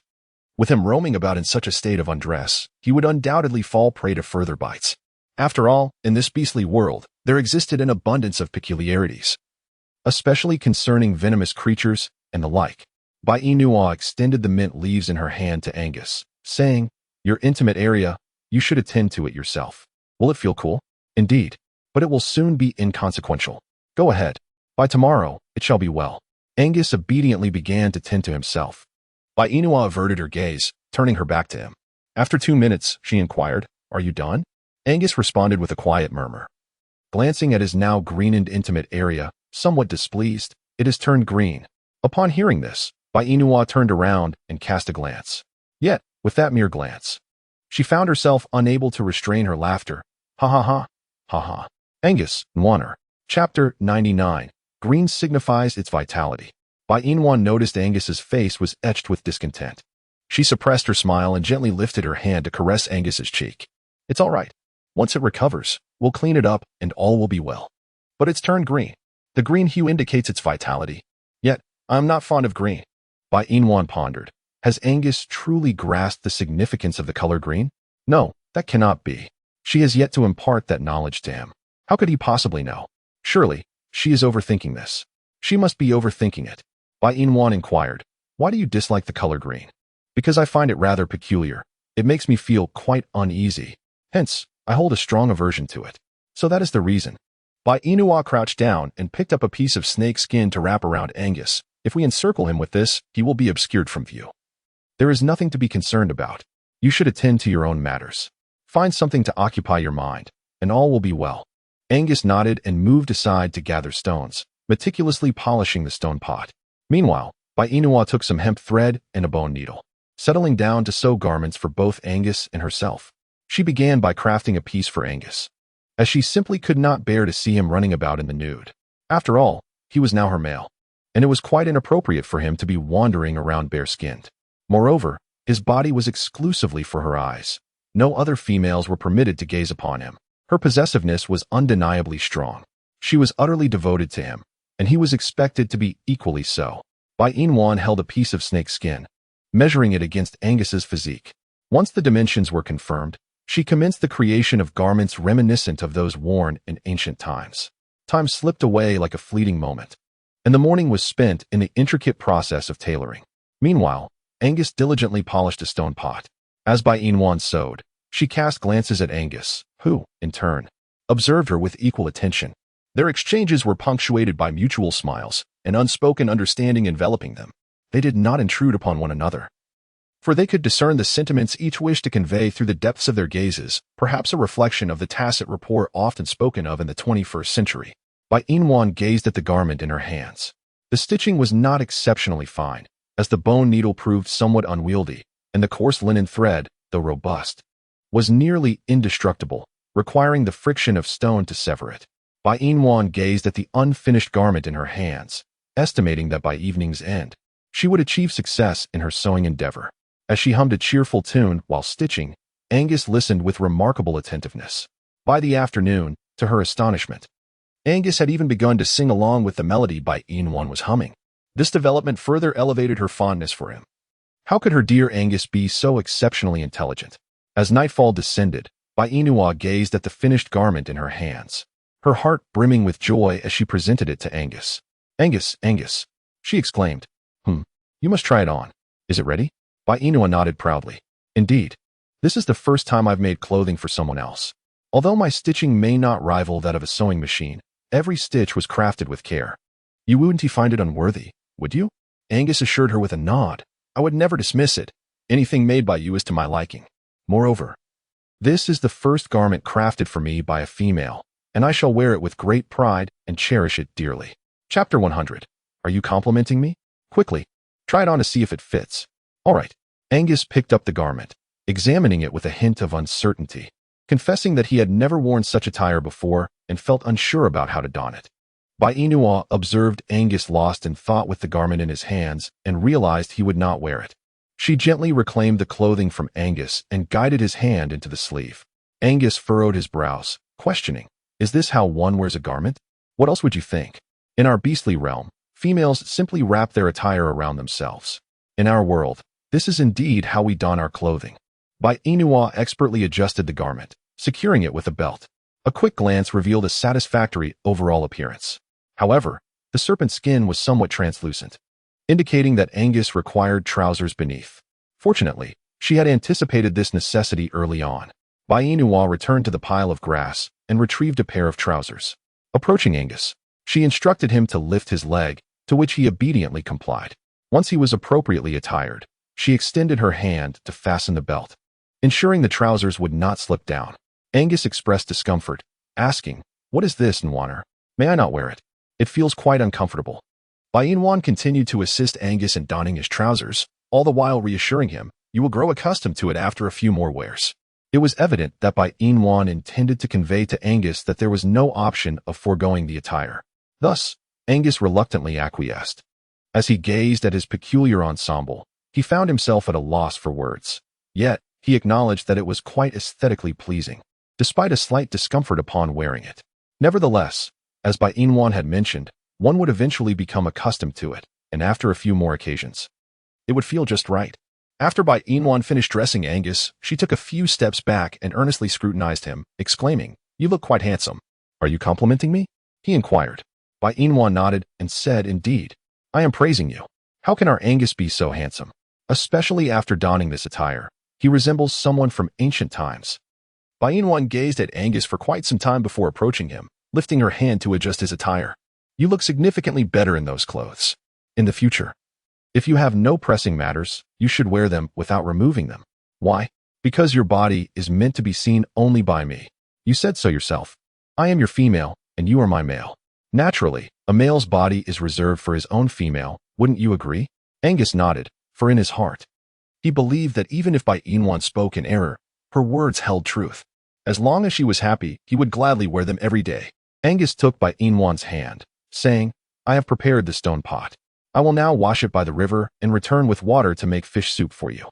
with him roaming about in such a state of undress, he would undoubtedly fall prey to further bites. After all, in this beastly world, there existed an abundance of peculiarities, especially concerning venomous creatures and the like. Inua extended the mint leaves in her hand to Angus, saying, "Your intimate area, you should attend to it yourself. Will it feel cool?" "Indeed, but it will soon be inconsequential. Go ahead. By tomorrow, it shall be well." Angus obediently began to tend to himself. Inua averted her gaze, turning her back to him. After 2 minutes, she inquired, "Are you done?" Angus responded with a quiet murmur. Glancing at his now greened intimate area, somewhat displeased, "It has turned green." Upon hearing this, Inua turned around and cast a glance. Yet, with that mere glance, she found herself unable to restrain her laughter. "Ha ha ha, ha ha." Angus, Nwaner. Chapter 99. Green signifies its vitality. Inua noticed Angus's face was etched with discontent. She suppressed her smile and gently lifted her hand to caress Angus's cheek. "It's all right. Once it recovers, we'll clean it up and all will be well. But it's turned green. The green hue indicates its vitality. Yet, I'm not fond of green." Inua pondered. Has Angus truly grasped the significance of the color green? No, that cannot be. She has yet to impart that knowledge to him. How could he possibly know? Surely, she is overthinking this. She must be overthinking it. Inua inquired, "Why do you dislike the color green?" "Because I find it rather peculiar. It makes me feel quite uneasy. Hence, I hold a strong aversion to it. So that is the reason." Inua crouched down and picked up a piece of snake skin to wrap around Angus. "If we encircle him with this, he will be obscured from view. There is nothing to be concerned about. You should attend to your own matters. Find something to occupy your mind, and all will be well." Angus nodded and moved aside to gather stones, meticulously polishing the stone pot. Meanwhile, Inua took some hemp thread and a bone needle. Settling down to sew garments for both Angus and herself, she began by crafting a piece for Angus, as she simply could not bear to see him running about in the nude. After all, he was now her male. and it was quite inappropriate for him to be wandering around bare-skinned. Moreover, his body was exclusively for her eyes. No other females were permitted to gaze upon him. Her possessiveness was undeniably strong. She was utterly devoted to him, and he was expected to be equally so. Bai Inwan held a piece of snake skin, measuring it against Angus's physique. Once the dimensions were confirmed, she commenced the creation of garments reminiscent of those worn in ancient times. Time slipped away like a fleeting moment, and the morning was spent in the intricate process of tailoring. Meanwhile, Angus diligently polished a stone pot. As Bai Inwan sewed, she cast glances at Angus, who, in turn, observed her with equal attention. Their exchanges were punctuated by mutual smiles, an unspoken understanding enveloping them. They did not intrude upon one another, for they could discern the sentiments each wished to convey through the depths of their gazes, perhaps a reflection of the tacit rapport often spoken of in the 21st century. Bai Inwan gazed at the garment in her hands. The stitching was not exceptionally fine, as the bone needle proved somewhat unwieldy, and the coarse linen thread, though robust, was nearly indestructible, requiring the friction of stone to sever it. Bai Inwan gazed at the unfinished garment in her hands, estimating that by evening's end, she would achieve success in her sewing endeavor. As she hummed a cheerful tune while stitching, Angus listened with remarkable attentiveness. By the afternoon, to her astonishment, Angus had even begun to sing along with the melody Bai Inwan was humming. This development further elevated her fondness for him. How could her dear Angus be so exceptionally intelligent? As nightfall descended, Bai Inwan gazed at the finished garment in her hands, her heart brimming with joy as she presented it to Angus. "Angus, Angus," she exclaimed. You must try it on. Is it ready?" Bai Inwan nodded proudly. "Indeed. This is the first time I've made clothing for someone else. Although my stitching may not rival that of a sewing machine, every stitch was crafted with care." "You wouldn't find it unworthy, would you?" Angus assured her with a nod. "I would never dismiss it. Anything made by you is to my liking. Moreover, this is the first garment crafted for me by a female, and I shall wear it with great pride and cherish it dearly." Chapter 100. Are you complimenting me? Quickly, try it on to see if it fits. All right. Angus picked up the garment, examining it with a hint of uncertainty, confessing that he had never worn such attire before and felt unsure about how to don it. Bai Inwan observed Angus lost in thought with the garment in his hands and realized he would not wear it. She gently reclaimed the clothing from Angus and guided his hand into the sleeve. Angus furrowed his brows, questioning, "Is this how one wears a garment? What else would you think? In our beastly realm, females simply wrap their attire around themselves. In our world, this is indeed how we don our clothing." Bai Inwan expertly adjusted the garment, securing it with a belt. A quick glance revealed a satisfactory overall appearance. However, the serpent skin was somewhat translucent, indicating that Angus required trousers beneath. Fortunately, she had anticipated this necessity early on. Bai Inwan returned to the pile of grass and retrieved a pair of trousers. Approaching Angus, she instructed him to lift his leg, to which he obediently complied. Once he was appropriately attired, she extended her hand to fasten the belt, ensuring the trousers would not slip down. Angus expressed discomfort, asking, "What is this, Nwaner? May I not wear it? It feels quite uncomfortable." Bai Inwan continued to assist Angus in donning his trousers, all the while reassuring him, "You will grow accustomed to it after a few more wears." It was evident that Bai Inwan intended to convey to Angus that there was no option of foregoing the attire. Thus, Angus reluctantly acquiesced. As he gazed at his peculiar ensemble, he found himself at a loss for words. Yet, he acknowledged that it was quite aesthetically pleasing, despite a slight discomfort upon wearing it. Nevertheless, as Bai Inwan had mentioned, one would eventually become accustomed to it, and after a few more occasions, it would feel just right. After Bai Inwan finished dressing Angus, she took a few steps back and earnestly scrutinized him, exclaiming, "You look quite handsome. Are you complimenting me?" he inquired. Bai Inwan nodded and said, "Indeed, I am praising you. How can our Angus be so handsome? Especially after donning this attire, he resembles someone from ancient times." Bai Inwan gazed at Angus for quite some time before approaching him, lifting her hand to adjust his attire. "You look significantly better in those clothes. In the future, if you have no pressing matters, you should wear them without removing them." "Why?" "Because your body is meant to be seen only by me. You said so yourself. I am your female, and you are my male. Naturally, a male's body is reserved for his own female, wouldn't you agree?" Angus nodded, for in his heart, he believed that even if Bai Inwan spoke in error, her words held truth. As long as she was happy, he would gladly wear them every day. Angus took Bai Inwan's hand, saying, "I have prepared the stone pot. I will now wash it by the river and return with water to make fish soup for you.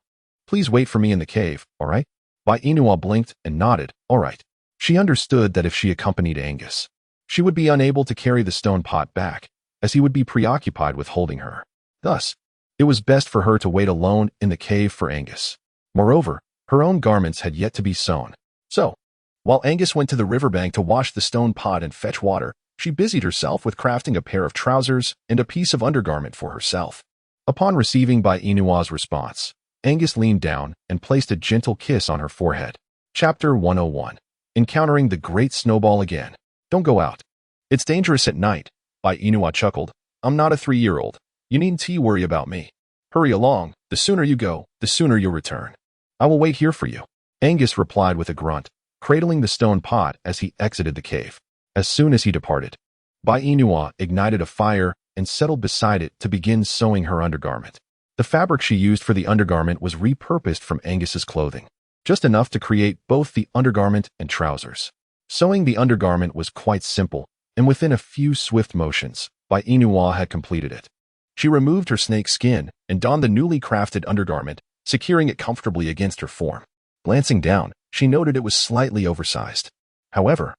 Please wait for me in the cave, all right? Bai Inua blinked and nodded, all right. She understood that if she accompanied Angus, she would be unable to carry the stone pot back, as he would be preoccupied with holding her. Thus, it was best for her to wait alone in the cave for Angus. Moreover, her own garments had yet to be sewn. So, while Angus went to the riverbank to wash the stone pot and fetch water, she busied herself with crafting a pair of trousers and a piece of undergarment for herself. Upon receiving Bai Inua's response, Angus leaned down and placed a gentle kiss on her forehead. Chapter 101. Encountering the Great Snowball Again. Don't go out. It's dangerous at night, Bai Inua chuckled. I'm not a 3-year-old. You needn't worry about me. Hurry along. The sooner you go, the sooner you'll return. I will wait here for you. Angus replied with a grunt, cradling the stone pot as he exited the cave. As soon as he departed, Bai Inua ignited a fire and settled beside it to begin sewing her undergarment. The fabric she used for the undergarment was repurposed from Angus's clothing, just enough to create both the undergarment and trousers. Sewing the undergarment was quite simple, and within a few swift motions, Bai Inua had completed it. She removed her snake skin and donned the newly crafted undergarment, securing it comfortably against her form. Glancing down, she noted it was slightly oversized. However,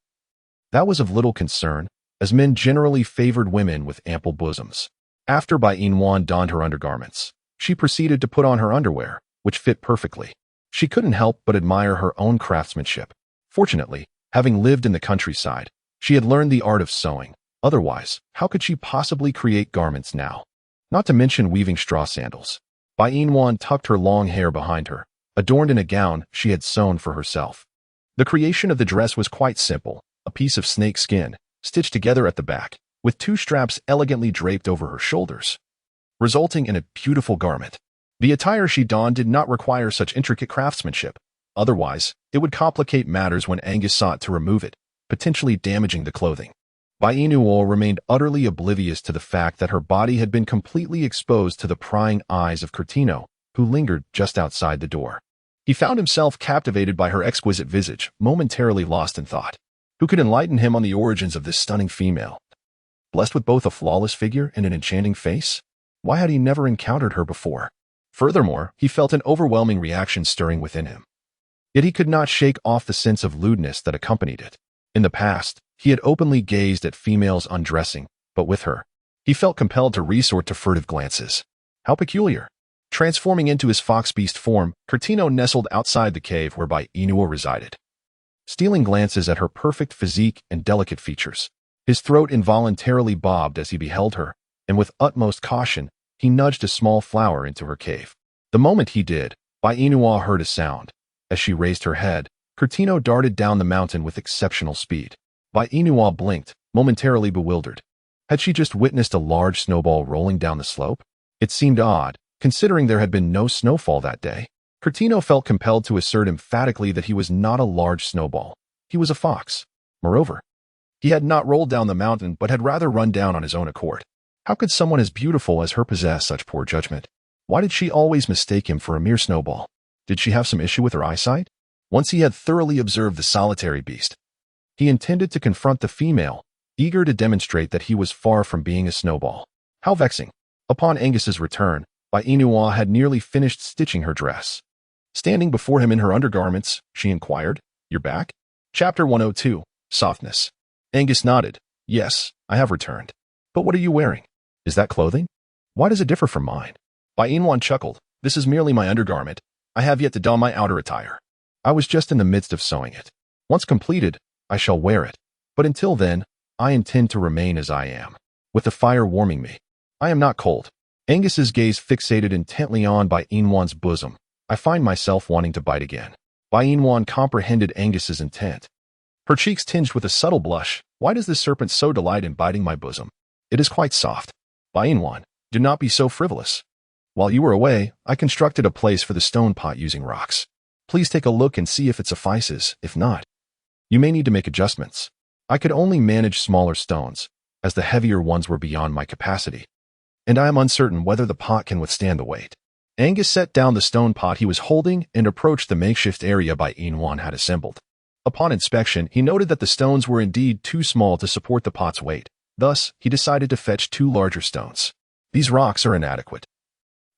that was of little concern, as men generally favored women with ample bosoms. After Bai Inua donned her undergarments, she proceeded to put on her underwear, which fit perfectly. She couldn't help but admire her own craftsmanship. Fortunately, having lived in the countryside, she had learned the art of sewing. Otherwise, how could she possibly create garments now? Not to mention weaving straw sandals. Bai Inua tucked her long hair behind her, adorned in a gown she had sewn for herself. The creation of the dress was quite simple, a piece of snake skin, stitched together at the back, with 2 straps elegantly draped over her shoulders, resulting in a beautiful garment. The attire she donned did not require such intricate craftsmanship. Otherwise, it would complicate matters when Angus sought to remove it, potentially damaging the clothing. Bai Inua remained utterly oblivious to the fact that her body had been completely exposed to the prying eyes of Curtino, who lingered just outside the door. He found himself captivated by her exquisite visage, momentarily lost in thought. Who could enlighten him on the origins of this stunning female? Blessed with both a flawless figure and an enchanting face? Why had he never encountered her before? Furthermore, he felt an overwhelming reaction stirring within him. Yet he could not shake off the sense of lewdness that accompanied it. In the past, he had openly gazed at females undressing, but with her, he felt compelled to resort to furtive glances. How peculiar. Transforming into his fox-beast form, Curtino nestled outside the cave where Bai Inua resided. Stealing glances at her perfect physique and delicate features, his throat involuntarily bobbed as he beheld her, and with utmost caution, he nudged a small flower into her cave. The moment he did, Bai Inua heard a sound. As she raised her head, Curtino darted down the mountain with exceptional speed. Bai Inua blinked, momentarily bewildered. Had she just witnessed a large snowball rolling down the slope? It seemed odd, considering there had been no snowfall that day. Curtino felt compelled to assert emphatically that he was not a large snowball. He was a fox. Moreover, he had not rolled down the mountain but had rather run down on his own accord. How could someone as beautiful as her possess such poor judgment? Why did she always mistake him for a mere snowball? Did she have some issue with her eyesight? Once he had thoroughly observed the solitary beast, he intended to confront the female, eager to demonstrate that he was far from being a snowball. How vexing. Upon Angus's return, Bai Inua had nearly finished stitching her dress. Standing before him in her undergarments, she inquired, "You're back?" Chapter 102. Softness. Angus nodded. "Yes, I have returned. But what are you wearing? Is that clothing? Why does it differ from mine?" Bai Inua chuckled. "This is merely my undergarment. I have yet to don my outer attire. I was just in the midst of sewing it. Once completed, I shall wear it. But until then, I intend to remain as I am, with the fire warming me. I am not cold." Angus's gaze fixated intently on Bai Inua's bosom. "I find myself wanting to bite again." Bai Inua comprehended Angus's intent. Her cheeks tinged with a subtle blush. "Why does this serpent so delight in biting my bosom? It is quite soft." Bai Inua, do not be so frivolous. While you were away, I constructed a place for the stone pot using rocks. Please take a look and see if it suffices. If not, you may need to make adjustments. I could only manage smaller stones, as the heavier ones were beyond my capacity, and I am uncertain whether the pot can withstand the weight. Angus set down the stone pot he was holding and approached the makeshift area Bai Inua had assembled. Upon inspection, he noted that the stones were indeed too small to support the pot's weight. Thus, he decided to fetch 2 larger stones. These rocks are inadequate.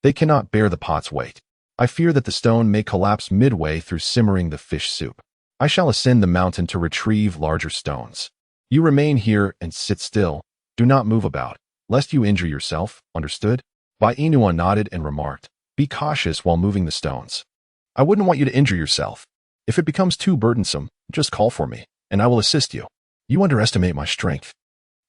They cannot bear the pot's weight. I fear that the stone may collapse midway through simmering the fish soup. I shall ascend the mountain to retrieve larger stones. You remain here and sit still. Do not move about, lest you injure yourself, understood? Bainua nodded and remarked, be cautious while moving the stones. I wouldn't want you to injure yourself. If it becomes too burdensome, just call for me, and I will assist you. You underestimate my strength.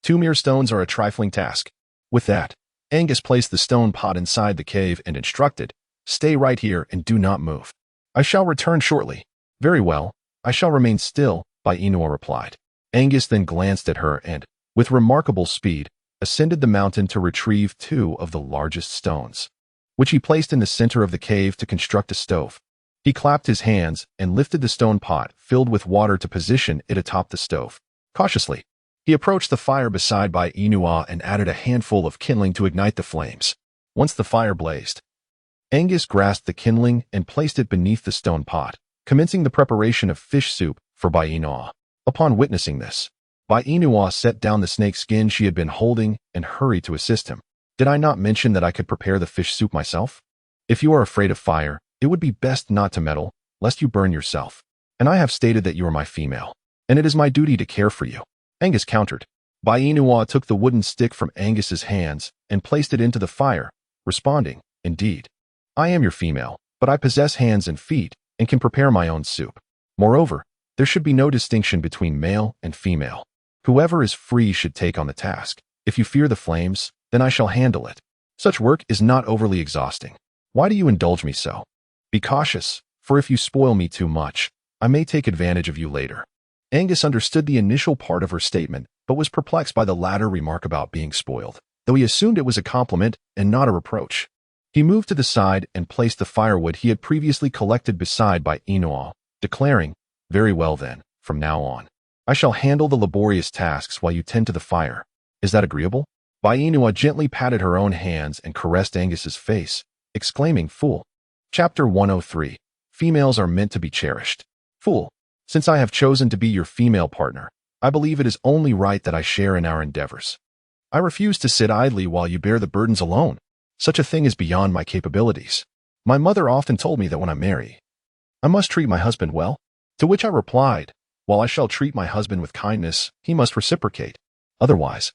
2 mere stones are a trifling task. With that, Angus placed the stone pot inside the cave and instructed, stay right here and do not move. I shall return shortly. Very well, I shall remain still, Bainua replied. Angus then glanced at her and, with remarkable speed, ascended the mountain to retrieve 2 of the largest stones, which he placed in the center of the cave to construct a stove. He clapped his hands and lifted the stone pot filled with water to position it atop the stove. Cautiously, he approached the fire beside Bainua and added a handful of kindling to ignite the flames. Once the fire blazed, Angus grasped the kindling and placed it beneath the stone pot, commencing the preparation of fish soup for Bainua. Upon witnessing this, Bainua set down the snake skin she had been holding and hurried to assist him. Did I not mention that I could prepare the fish soup myself? If you are afraid of fire, it would be best not to meddle, lest you burn yourself. And I have stated that you are my female, and it is my duty to care for you. Angus countered. Bainua took the wooden stick from Angus's hands and placed it into the fire, responding, indeed. I am your female, but I possess hands and feet and can prepare my own soup. Moreover, there should be no distinction between male and female. Whoever is free should take on the task. If you fear the flames, then I shall handle it. Such work is not overly exhausting. Why do you indulge me so? Be cautious, for if you spoil me too much, I may take advantage of you later. Angus understood the initial part of her statement, but was perplexed by the latter remark about being spoiled, though he assumed it was a compliment and not a reproach. He moved to the side and placed the firewood he had previously collected beside Bainua, declaring, very well then, from now on, I shall handle the laborious tasks while you tend to the fire. Is that agreeable? Bainua gently patted her own hands and caressed Angus's face, exclaiming, fool. Chapter 103. Females are meant to be cherished. Fool, since I have chosen to be your female partner, I believe it is only right that I share in our endeavors. I refuse to sit idly while you bear the burdens alone. Such a thing is beyond my capabilities. My mother often told me that when I marry, I must treat my husband well. To which I replied, while I shall treat my husband with kindness, he must reciprocate. Otherwise,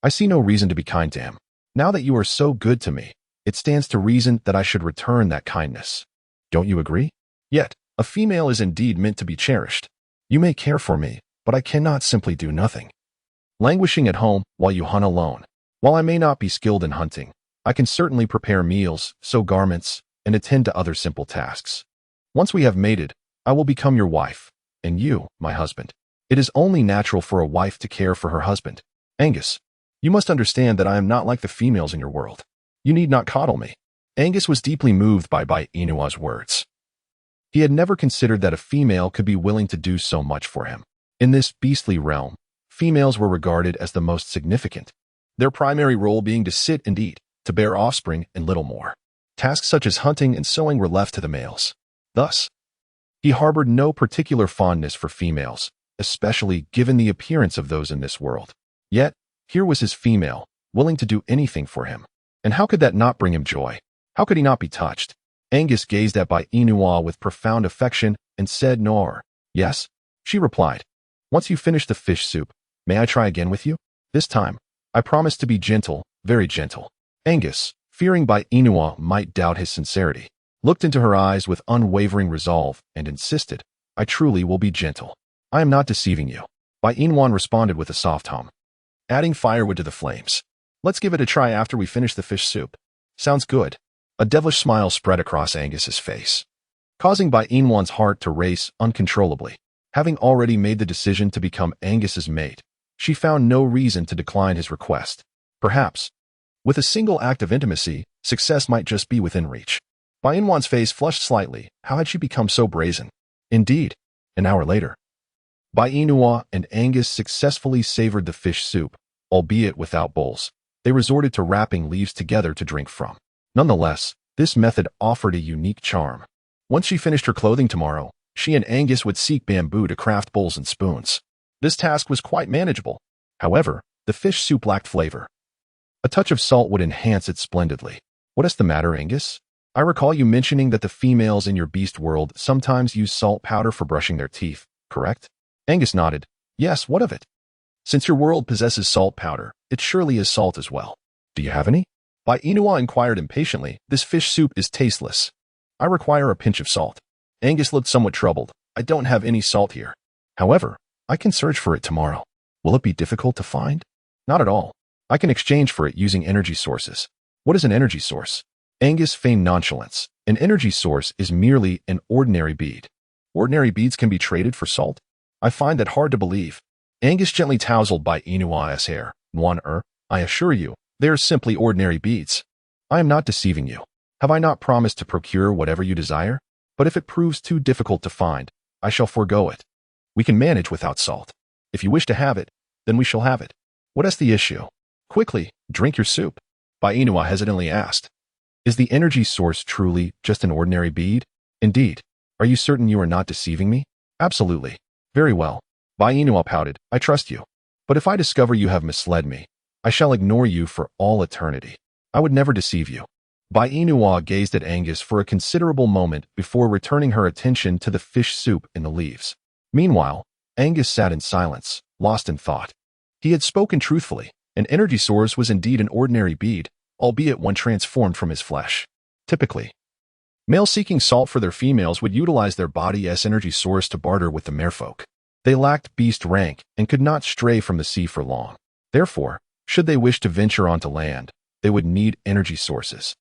I see no reason to be kind to him. Now that you are so good to me, it stands to reason that I should return that kindness. Don't you agree? Yet, a female is indeed meant to be cherished. You may care for me, but I cannot simply do nothing, languishing at home while you hunt alone. While I may not be skilled in hunting, I can certainly prepare meals, sew garments, and attend to other simple tasks. Once we have mated, I will become your wife, and you, my husband. It is only natural for a wife to care for her husband. Angus, you must understand that I am not like the females in your world. You need not coddle me. Angus was deeply moved by Bainua's words. He had never considered that a female could be willing to do so much for him. In this beastly realm, females were regarded as the most significant, their primary role being to sit and eat, to bear offspring, and little more. Tasks such as hunting and sewing were left to the males. Thus, he harbored no particular fondness for females, especially given the appearance of those in this world. Yet, here was his female, willing to do anything for him. And how could that not bring him joy? How could he not be touched? Angus gazed at Bainua with profound affection and said, "Nor." "Yes," she replied. "Once you finish the fish soup, may I try again with you? This time, I promise to be gentle, very gentle." Angus, fearing Bainua might doubt his sincerity, looked into her eyes with unwavering resolve and insisted, "I truly will be gentle. I am not deceiving you." Bainua responded with a soft hum, adding firewood to the flames. "Let's give it a try after we finish the fish soup." "Sounds good." A devilish smile spread across Angus's face, causing Bainua's heart to race uncontrollably. Having already made the decision to become Angus's mate, she found no reason to decline his request. Perhaps, with a single act of intimacy, success might just be within reach. Bainua's face flushed slightly. How had she become so brazen? Indeed, an hour later, Bainua and Angus successfully savored the fish soup, albeit without bowls. They resorted to wrapping leaves together to drink from. Nonetheless, this method offered a unique charm. Once she finished her clothing tomorrow, she and Angus would seek bamboo to craft bowls and spoons. This task was quite manageable. However, the fish soup lacked flavor. A touch of salt would enhance it splendidly. What is the matter, Angus? I recall you mentioning that the females in your beast world sometimes use salt powder for brushing their teeth, correct? Angus nodded. Yes, what of it? Since your world possesses salt powder, it surely is salt as well. Do you have any? Bai Inua inquired impatiently. This fish soup is tasteless. I require a pinch of salt. Angus looked somewhat troubled. I don't have any salt here. However, I can search for it tomorrow. Will it be difficult to find? Not at all. I can exchange for it using energy sources. What is an energy source? Angus feigned nonchalance. An energy source is merely an ordinary bead. Ordinary beads can be traded for salt? I find that hard to believe. Angus gently tousled Bai Inua's hair. I assure you, they are simply ordinary beads. I am not deceiving you. Have I not promised to procure whatever you desire? But if it proves too difficult to find, I shall forego it. We can manage without salt. If you wish to have it, then we shall have it. What is the issue? Quickly, drink your soup. Bai Inua hesitantly asked. Is the energy source truly just an ordinary bead? Indeed. Are you certain you are not deceiving me? Absolutely. Very well. Bai Inua pouted. I trust you. But if I discover you have misled me, I shall ignore you for all eternity. I would never deceive you. Bai Inua gazed at Angus for a considerable moment before returning her attention to the fish soup in the leaves. Meanwhile, Angus sat in silence, lost in thought. He had spoken truthfully. An energy source was indeed an ordinary bead, albeit one transformed from his flesh. Typically, males seeking salt for their females would utilize their body as energy source to barter with the merfolk. They lacked beast rank and could not stray from the sea for long. Therefore, should they wish to venture onto land, they would need energy sources.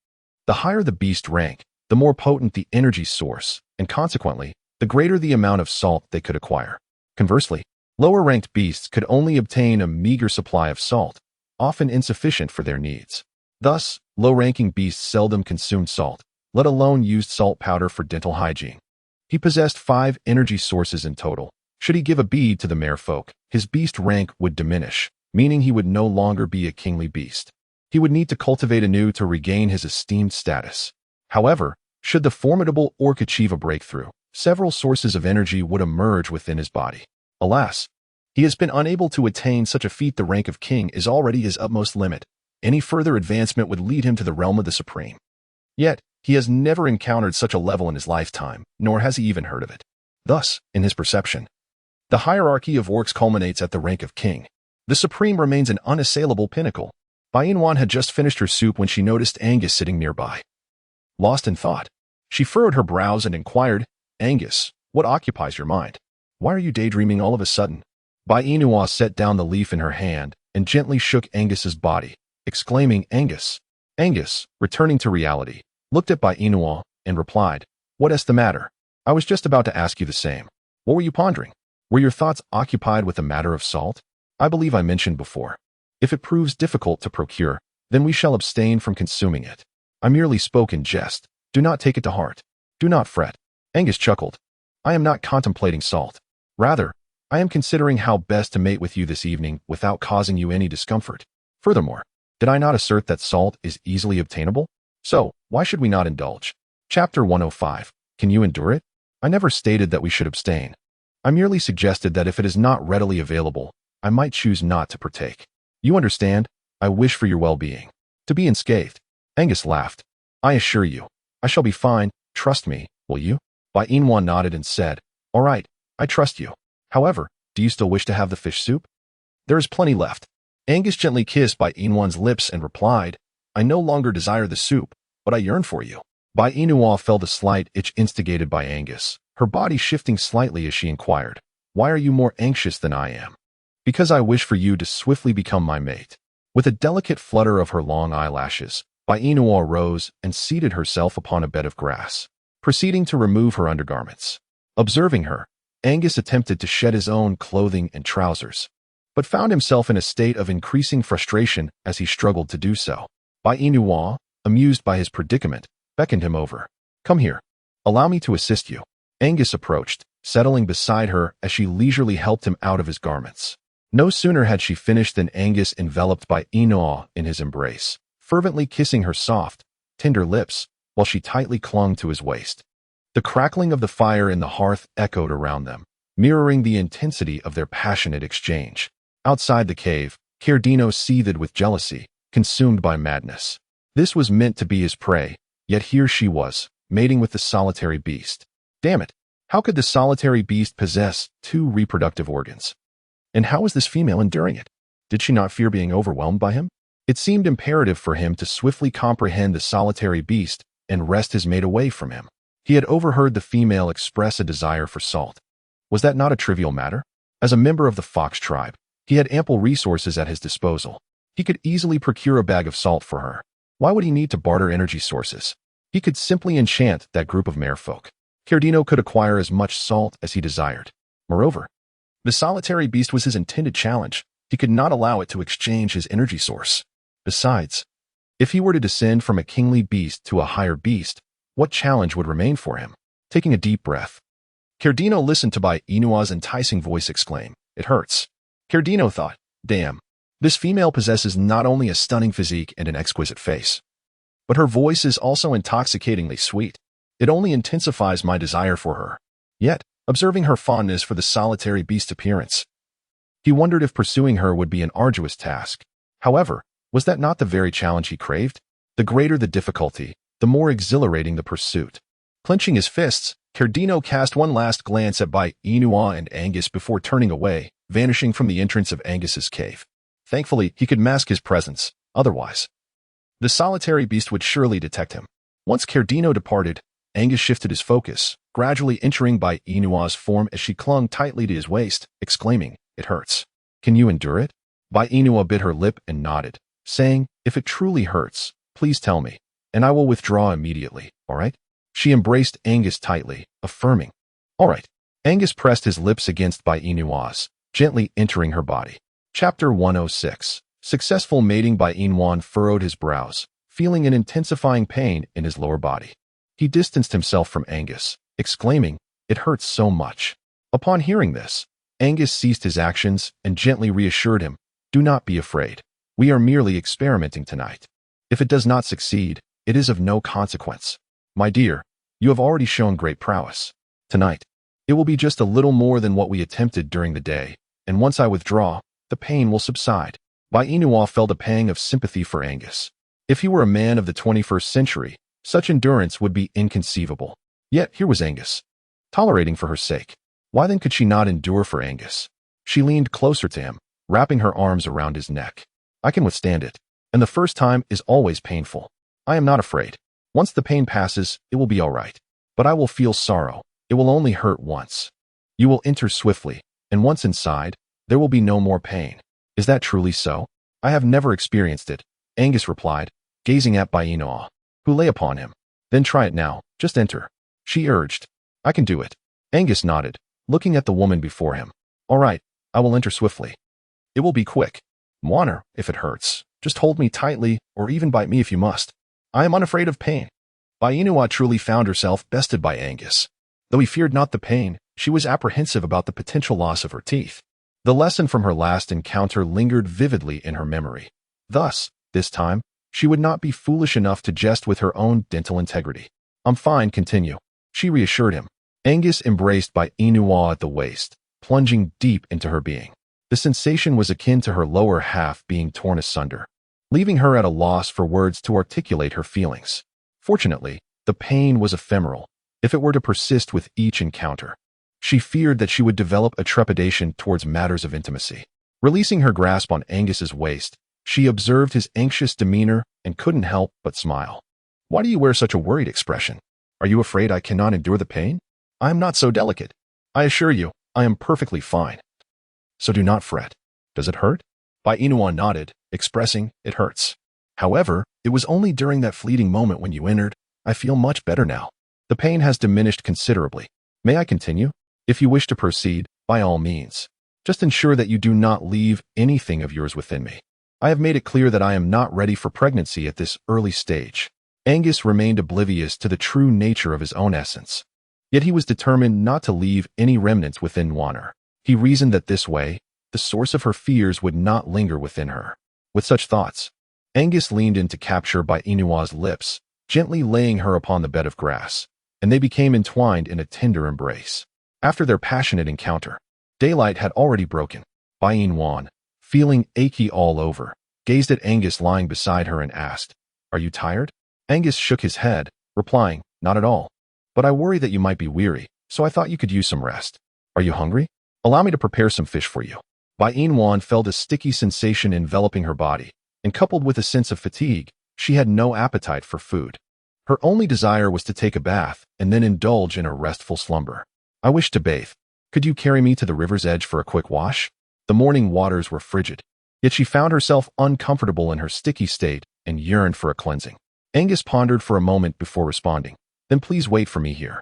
The higher the beast rank, the more potent the energy source, and consequently, the greater the amount of salt they could acquire. Conversely, lower-ranked beasts could only obtain a meager supply of salt, often insufficient for their needs. Thus, low-ranking beasts seldom consumed salt, let alone used salt powder for dental hygiene. He possessed 5 energy sources in total. Should he give a bead to the merfolk, his beast rank would diminish, meaning he would no longer be a kingly beast. He would need to cultivate anew to regain his esteemed status. However, should the formidable orc achieve a breakthrough, several sources of energy would emerge within his body. Alas, he has been unable to attain such a feat. The rank of king is already his utmost limit. Any further advancement would lead him to the realm of the supreme. Yet, he has never encountered such a level in his lifetime, nor has he even heard of it. Thus, in his perception, the hierarchy of orcs culminates at the rank of king. The supreme remains an unassailable pinnacle. Bai Inwan had just finished her soup when she noticed Angus sitting nearby. Lost in thought, she furrowed her brows and inquired, Angus, what occupies your mind? Why are you daydreaming all of a sudden? Bai Inua set down the leaf in her hand and gently shook Angus's body, exclaiming, Angus. Angus, returning to reality, looked at Bai Inua and replied, What is the matter? I was just about to ask you the same. What were you pondering? Were your thoughts occupied with the matter of salt? I believe I mentioned before. If it proves difficult to procure, then we shall abstain from consuming it. I merely spoke in jest. Do not take it to heart. Do not fret. Angus chuckled. I am not contemplating salt. Rather, I am considering how best to mate with you this evening without causing you any discomfort. Furthermore, did I not assert that salt is easily obtainable? So, why should we not indulge? Chapter 105. Can you endure it? I never stated that we should abstain. I merely suggested that if it is not readily available, I might choose not to partake. You understand? I wish for your well-being. To be unscathed. Angus laughed. I assure you, I shall be fine. Trust me, will you? Bai Inwan nodded and said, All right, I trust you. However, do you still wish to have the fish soup? There is plenty left. Angus gently kissed Bai Inwan's lips and replied, I no longer desire the soup, but I yearn for you. Bai Inua felt a slight itch instigated by Angus, her body shifting slightly as she inquired, Why are you more anxious than I am? Because I wish for you to swiftly become my mate. With a delicate flutter of her long eyelashes, Bai Inua rose and seated herself upon a bed of grass, proceeding to remove her undergarments. Observing her, Angus attempted to shed his own clothing and trousers, but found himself in a state of increasing frustration as he struggled to do so. Bai Inua, amused by his predicament, beckoned him over. Come here. Allow me to assist you. Angus approached, settling beside her as she leisurely helped him out of his garments. No sooner had she finished than Angus enveloped Bai Inua in his embrace, fervently kissing her soft, tender lips, while she tightly clung to his waist. The crackling of the fire in the hearth echoed around them, mirroring the intensity of their passionate exchange. Outside the cave, Cardino seethed with jealousy, consumed by madness. This was meant to be his prey, yet here she was, mating with the solitary beast. Damn it! How could the solitary beast possess 2 reproductive organs? And how was this female enduring it? Did she not fear being overwhelmed by him? It seemed imperative for him to swiftly comprehend the solitary beast and wrest his mate away from him. He had overheard the female express a desire for salt. Was that not a trivial matter? As a member of the fox tribe, he had ample resources at his disposal. He could easily procure a bag of salt for her. Why would he need to barter energy sources? He could simply enchant that group of merfolk. Cardino could acquire as much salt as he desired. Moreover, the solitary beast was his intended challenge. He could not allow it to exchange his energy source. Besides, if he were to descend from a kingly beast to a higher beast, what challenge would remain for him? Taking a deep breath, Cardino listened to Bai Inua's enticing voice exclaim, "It hurts." Cardino thought, damn, this female possesses not only a stunning physique and an exquisite face, but her voice is also intoxicatingly sweet. It only intensifies my desire for her. Yet, observing her fondness for the solitary beast's appearance, he wondered if pursuing her would be an arduous task. However, was that not the very challenge he craved? The greater the difficulty, the more exhilarating the pursuit. Clenching his fists, Cardino cast one last glance at Bai Inua and Angus before turning away, vanishing from the entrance of Angus's cave. Thankfully, he could mask his presence. Otherwise, the solitary beast would surely detect him. Once Cardino departed, Angus shifted his focus, gradually entering Bai Inua's form as she clung tightly to his waist, exclaiming, "It hurts. Can you endure it?" Bai Inua bit her lip and nodded, saying, "If it truly hurts, please tell me, and I will withdraw immediately, all right?" She embraced Angus tightly, affirming, "All right." Angus pressed his lips against Bai Inua's, gently entering her body. Chapter 106. Successful mating. Bai Inuan furrowed his brows, feeling an intensifying pain in his lower body. He distanced himself from Angus, exclaiming, "It hurts so much." Upon hearing this, Angus ceased his actions and gently reassured him, "Do not be afraid. We are merely experimenting tonight. If it does not succeed, it is of no consequence. My dear, you have already shown great prowess. Tonight, it will be just a little more than what we attempted during the day, and once I withdraw, the pain will subside." Bai Inua felt a pang of sympathy for Angus. If he were a man of the 21st century, such endurance would be inconceivable. Yet here was Angus, tolerating for her sake. Why then could she not endure for Angus? She leaned closer to him, wrapping her arms around his neck. "I can withstand it, and the first time is always painful. I am not afraid. Once the pain passes, it will be all right. But I will feel sorrow. It will only hurt once. You will enter swiftly, and once inside, there will be no more pain." "Is that truly so?" "I have never experienced it," Angus replied, gazing at Bai Inua, who lay upon him. "Then try it now. Just enter," she urged. "I can do it." Angus nodded, looking at the woman before him. "All right, I will enter swiftly. It will be quick. Moiner, if it hurts, just hold me tightly or even bite me if you must. I am unafraid of pain." Bai Inua truly found herself bested by Angus. Though he feared not the pain, she was apprehensive about the potential loss of her teeth. The lesson from her last encounter lingered vividly in her memory. Thus, this time, she would not be foolish enough to jest with her own dental integrity. "I'm fine, continue," she reassured him. Angus embraced Bai Inua at the waist, plunging deep into her being. The sensation was akin to her lower half being torn asunder, leaving her at a loss for words to articulate her feelings. Fortunately, the pain was ephemeral. If it were to persist with each encounter, she feared that she would develop a trepidation towards matters of intimacy. Releasing her grasp on Angus's waist, she observed his anxious demeanor and couldn't help but smile. "Why do you wear such a worried expression? Are you afraid I cannot endure the pain? I am not so delicate. I assure you, I am perfectly fine. So do not fret. Does it hurt?" Bai Inua nodded, expressing, "It hurts. However, it was only during that fleeting moment when you entered. I feel much better now. The pain has diminished considerably. May I continue? If you wish to proceed, by all means. Just ensure that you do not leave anything of yours within me. I have made it clear that I am not ready for pregnancy at this early stage." Angus remained oblivious to the true nature of his own essence. Yet he was determined not to leave any remnants within Moiner. He reasoned that this way, the source of her fears would not linger within her. With such thoughts, Angus leaned in to capture Bai Inua's lips, gently laying her upon the bed of grass, and they became entwined in a tender embrace. After their passionate encounter, daylight had already broken. Bai Inua, feeling achy all over, gazed at Angus lying beside her and asked, "Are you tired?" Angus shook his head, replying, "Not at all. But I worry that you might be weary, so I thought you could use some rest. Are you hungry? Allow me to prepare some fish for you." Bai Yin felt a sticky sensation enveloping her body, and coupled with a sense of fatigue, she had no appetite for food. Her only desire was to take a bath and then indulge in a restful slumber. "I wish to bathe. Could you carry me to the river's edge for a quick wash?" The morning waters were frigid, yet she found herself uncomfortable in her sticky state and yearned for a cleansing. Angus pondered for a moment before responding, "Then please wait for me here.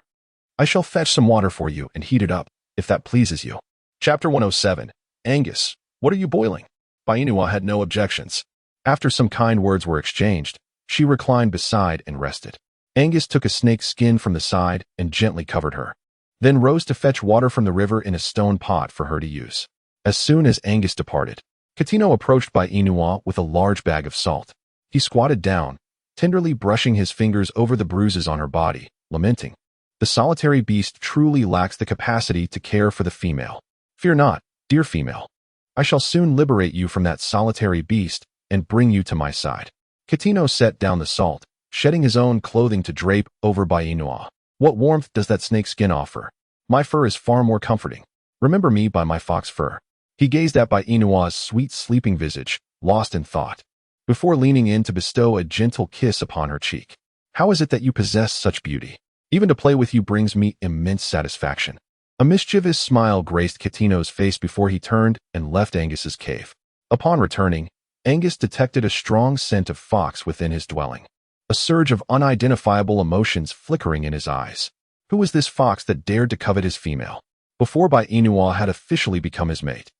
I shall fetch some water for you and heat it up, if that pleases you." Chapter 107. Angus, what are you boiling? Bai Inua had no objections. After some kind words were exchanged, she reclined beside and rested. Angus took a snake's skin from the side and gently covered her, then rose to fetch water from the river in a stone pot for her to use. As soon as Angus departed, Katino approached Bai Inua with a large bag of salt. He squatted down, tenderly brushing his fingers over the bruises on her body, lamenting, "The solitary beast truly lacks the capacity to care for the female. Fear not, dear female. I shall soon liberate you from that solitary beast and bring you to my side." Katino set down the salt, shedding his own clothing to drape over Bai Inua. "What warmth does that snake skin offer? My fur is far more comforting. Remember me by my fox fur." He gazed at Bai Inua's sweet sleeping visage, lost in thought, before leaning in to bestow a gentle kiss upon her cheek. "How is it that you possess such beauty? Even to play with you brings me immense satisfaction." A mischievous smile graced Katino's face before he turned and left Angus's cave. Upon returning, Angus detected a strong scent of fox within his dwelling, a surge of unidentifiable emotions flickering in his eyes. Who was this fox that dared to covet his female? Before Bai Inua had officially become his mate,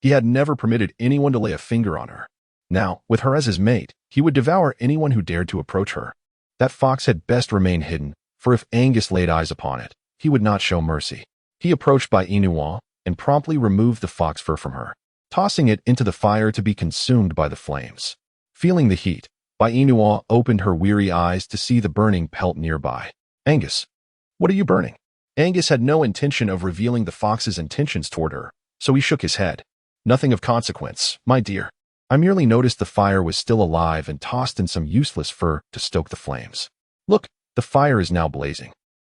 he had never permitted anyone to lay a finger on her. Now, with her as his mate, he would devour anyone who dared to approach her. That fox had best remain hidden, for if Angus laid eyes upon it, he would not show mercy. He approached Bai Inua and promptly removed the fox fur from her, tossing it into the fire to be consumed by the flames. Feeling the heat, Bai Inua opened her weary eyes to see the burning pelt nearby. "Angus, what are you burning?" Angus had no intention of revealing the fox's intentions toward her, so he shook his head. "Nothing of consequence, my dear. I merely noticed the fire was still alive and tossed in some useless fur to stoke the flames. Look, the fire is now blazing,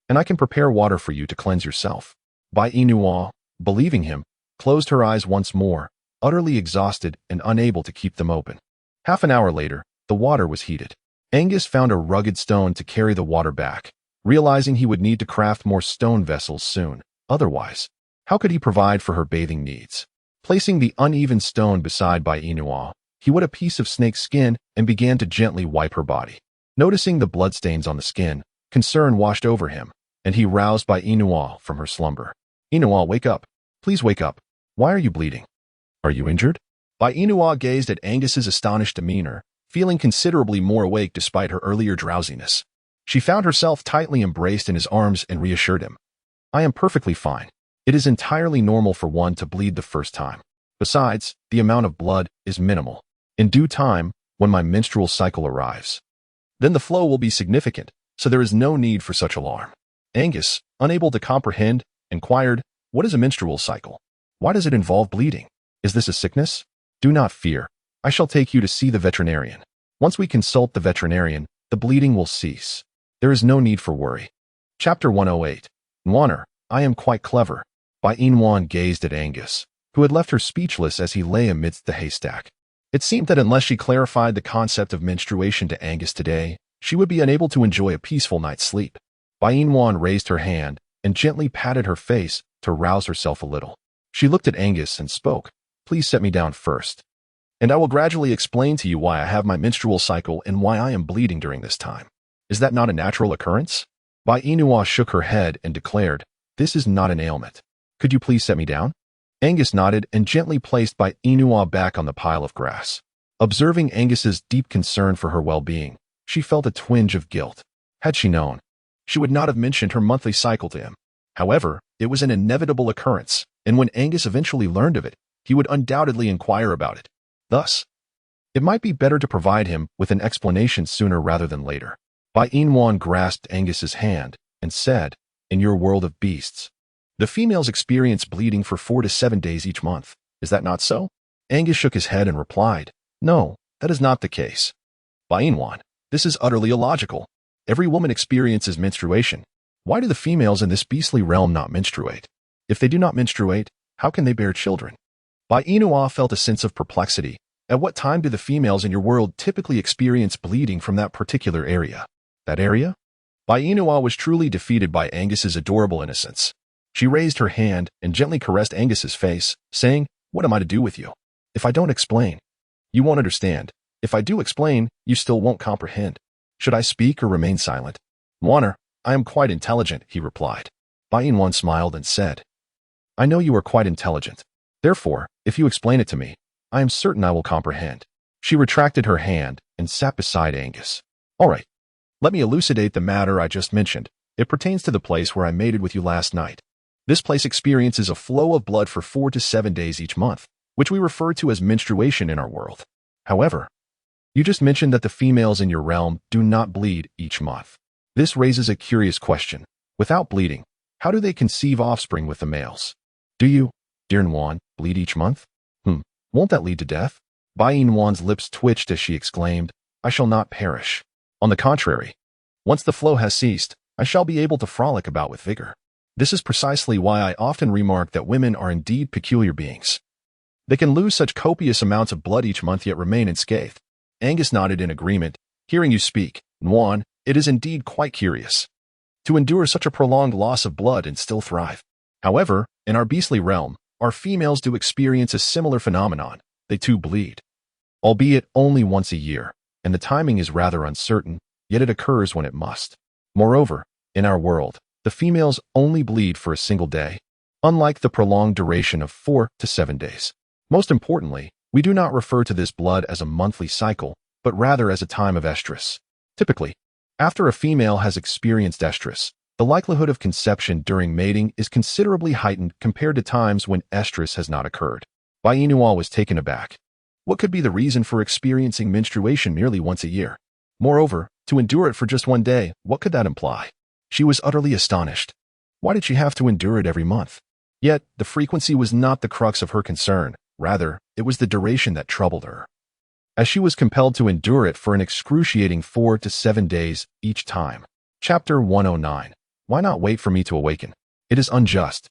and I can prepare water for you to cleanse yourself." Bai Inua, believing him, closed her eyes once more, utterly exhausted and unable to keep them open. Half an hour later, the water was heated. Angus found a rugged stone to carry the water back, realizing he would need to craft more stone vessels soon. Otherwise, how could he provide for her bathing needs? Placing the uneven stone beside Bai Inua, he wet a piece of snake skin and began to gently wipe her body. Noticing the bloodstains on the skin, concern washed over him, and he roused Bai Inua from her slumber. "Inua, wake up. Please wake up. Why are you bleeding? Are you injured?" Bai Inua gazed at Angus's astonished demeanor, feeling considerably more awake despite her earlier drowsiness. She found herself tightly embraced in his arms and reassured him. "I am perfectly fine. It is entirely normal for one to bleed the first time. Besides, the amount of blood is minimal. In due time, when my menstrual cycle arrives, then the flow will be significant, so there is no need for such alarm." Angus, unable to comprehend, inquired, "What is a menstrual cycle? Why does it involve bleeding? Is this a sickness?" "Do not fear. I shall take you to see the veterinarian. Once we consult the veterinarian, the bleeding will cease. There is no need for worry." Chapter 108. Nwaner, I am quite clever. Bai Inwan gazed at Angus, who had left her speechless as he lay amidst the haystack. It seemed that unless she clarified the concept of menstruation to Angus today, she would be unable to enjoy a peaceful night's sleep. Bai Inwan raised her hand and gently patted her face to rouse herself a little. She looked at Angus and spoke, "Please set me down first, and I will gradually explain to you why I have my menstrual cycle and why I am bleeding during this time. Is that not a natural occurrence?" Bai Inua shook her head and declared, "This is not an ailment. Could you please set me down?" Angus nodded and gently placed Bai Inua back on the pile of grass. Observing Angus's deep concern for her well-being, she felt a twinge of guilt. Had she known, she would not have mentioned her monthly cycle to him. However, it was an inevitable occurrence, and when Angus eventually learned of it, he would undoubtedly inquire about it. Thus, it might be better to provide him with an explanation sooner rather than later. Bai Inwan grasped Angus's hand and said, "In your world of beasts, the females experience bleeding for 4 to 7 days each month. Is that not so?" Angus shook his head and replied, "No, that is not the case. Bainwan, this is utterly illogical. Every woman experiences menstruation. Why do the females in this beastly realm not menstruate? If they do not menstruate, how can they bear children? Bainua felt a sense of perplexity. At what time do the females in your world typically experience bleeding from that particular area? That area? Bainua was truly defeated by Angus's adorable innocence. She raised her hand and gently caressed Angus's face, saying, "What am I to do with you? If I don't explain, you won't understand. If I do explain, you still won't comprehend. Should I speak or remain silent?" "Wanner, I am quite intelligent," he replied. Bainwan smiled and said, "I know you are quite intelligent. Therefore, if you explain it to me, I am certain I will comprehend." She retracted her hand and sat beside Angus. "All right. Let me elucidate the matter I just mentioned. It pertains to the place where I mated with you last night. This place experiences a flow of blood for 4 to 7 days each month, which we refer to as menstruation in our world. However, you just mentioned that the females in your realm do not bleed each month. This raises a curious question. Without bleeding, how do they conceive offspring with the males? Do you, dear Nwan, bleed each month? Won't that lead to death?" Bainwan's lips twitched as she exclaimed, "I shall not perish. On the contrary, once the flow has ceased, I shall be able to frolic about with vigor. This is precisely why I often remark that women are indeed peculiar beings. They can lose such copious amounts of blood each month yet remain unscathed." Angus nodded in agreement. "Hearing you speak, Nwan, it is indeed quite curious to endure such a prolonged loss of blood and still thrive. However, in our beastly realm, our females do experience a similar phenomenon. They too bleed, albeit only once a year, and the timing is rather uncertain, yet it occurs when it must. Moreover, in our world, the females only bleed for a single day, unlike the prolonged duration of 4 to 7 days. Most importantly, we do not refer to this blood as a monthly cycle, but rather as a time of estrus. Typically, after a female has experienced estrus, the likelihood of conception during mating is considerably heightened compared to times when estrus has not occurred." Bainua was taken aback. What could be the reason for experiencing menstruation merely once a year? Moreover, to endure it for just 1 day, what could that imply? She was utterly astonished. Why did she have to endure it every month? Yet, the frequency was not the crux of her concern. Rather, it was the duration that troubled her, as she was compelled to endure it for an excruciating 4 to 7 days each time. Chapter 109. Why not wait for me to awaken? It is unjust.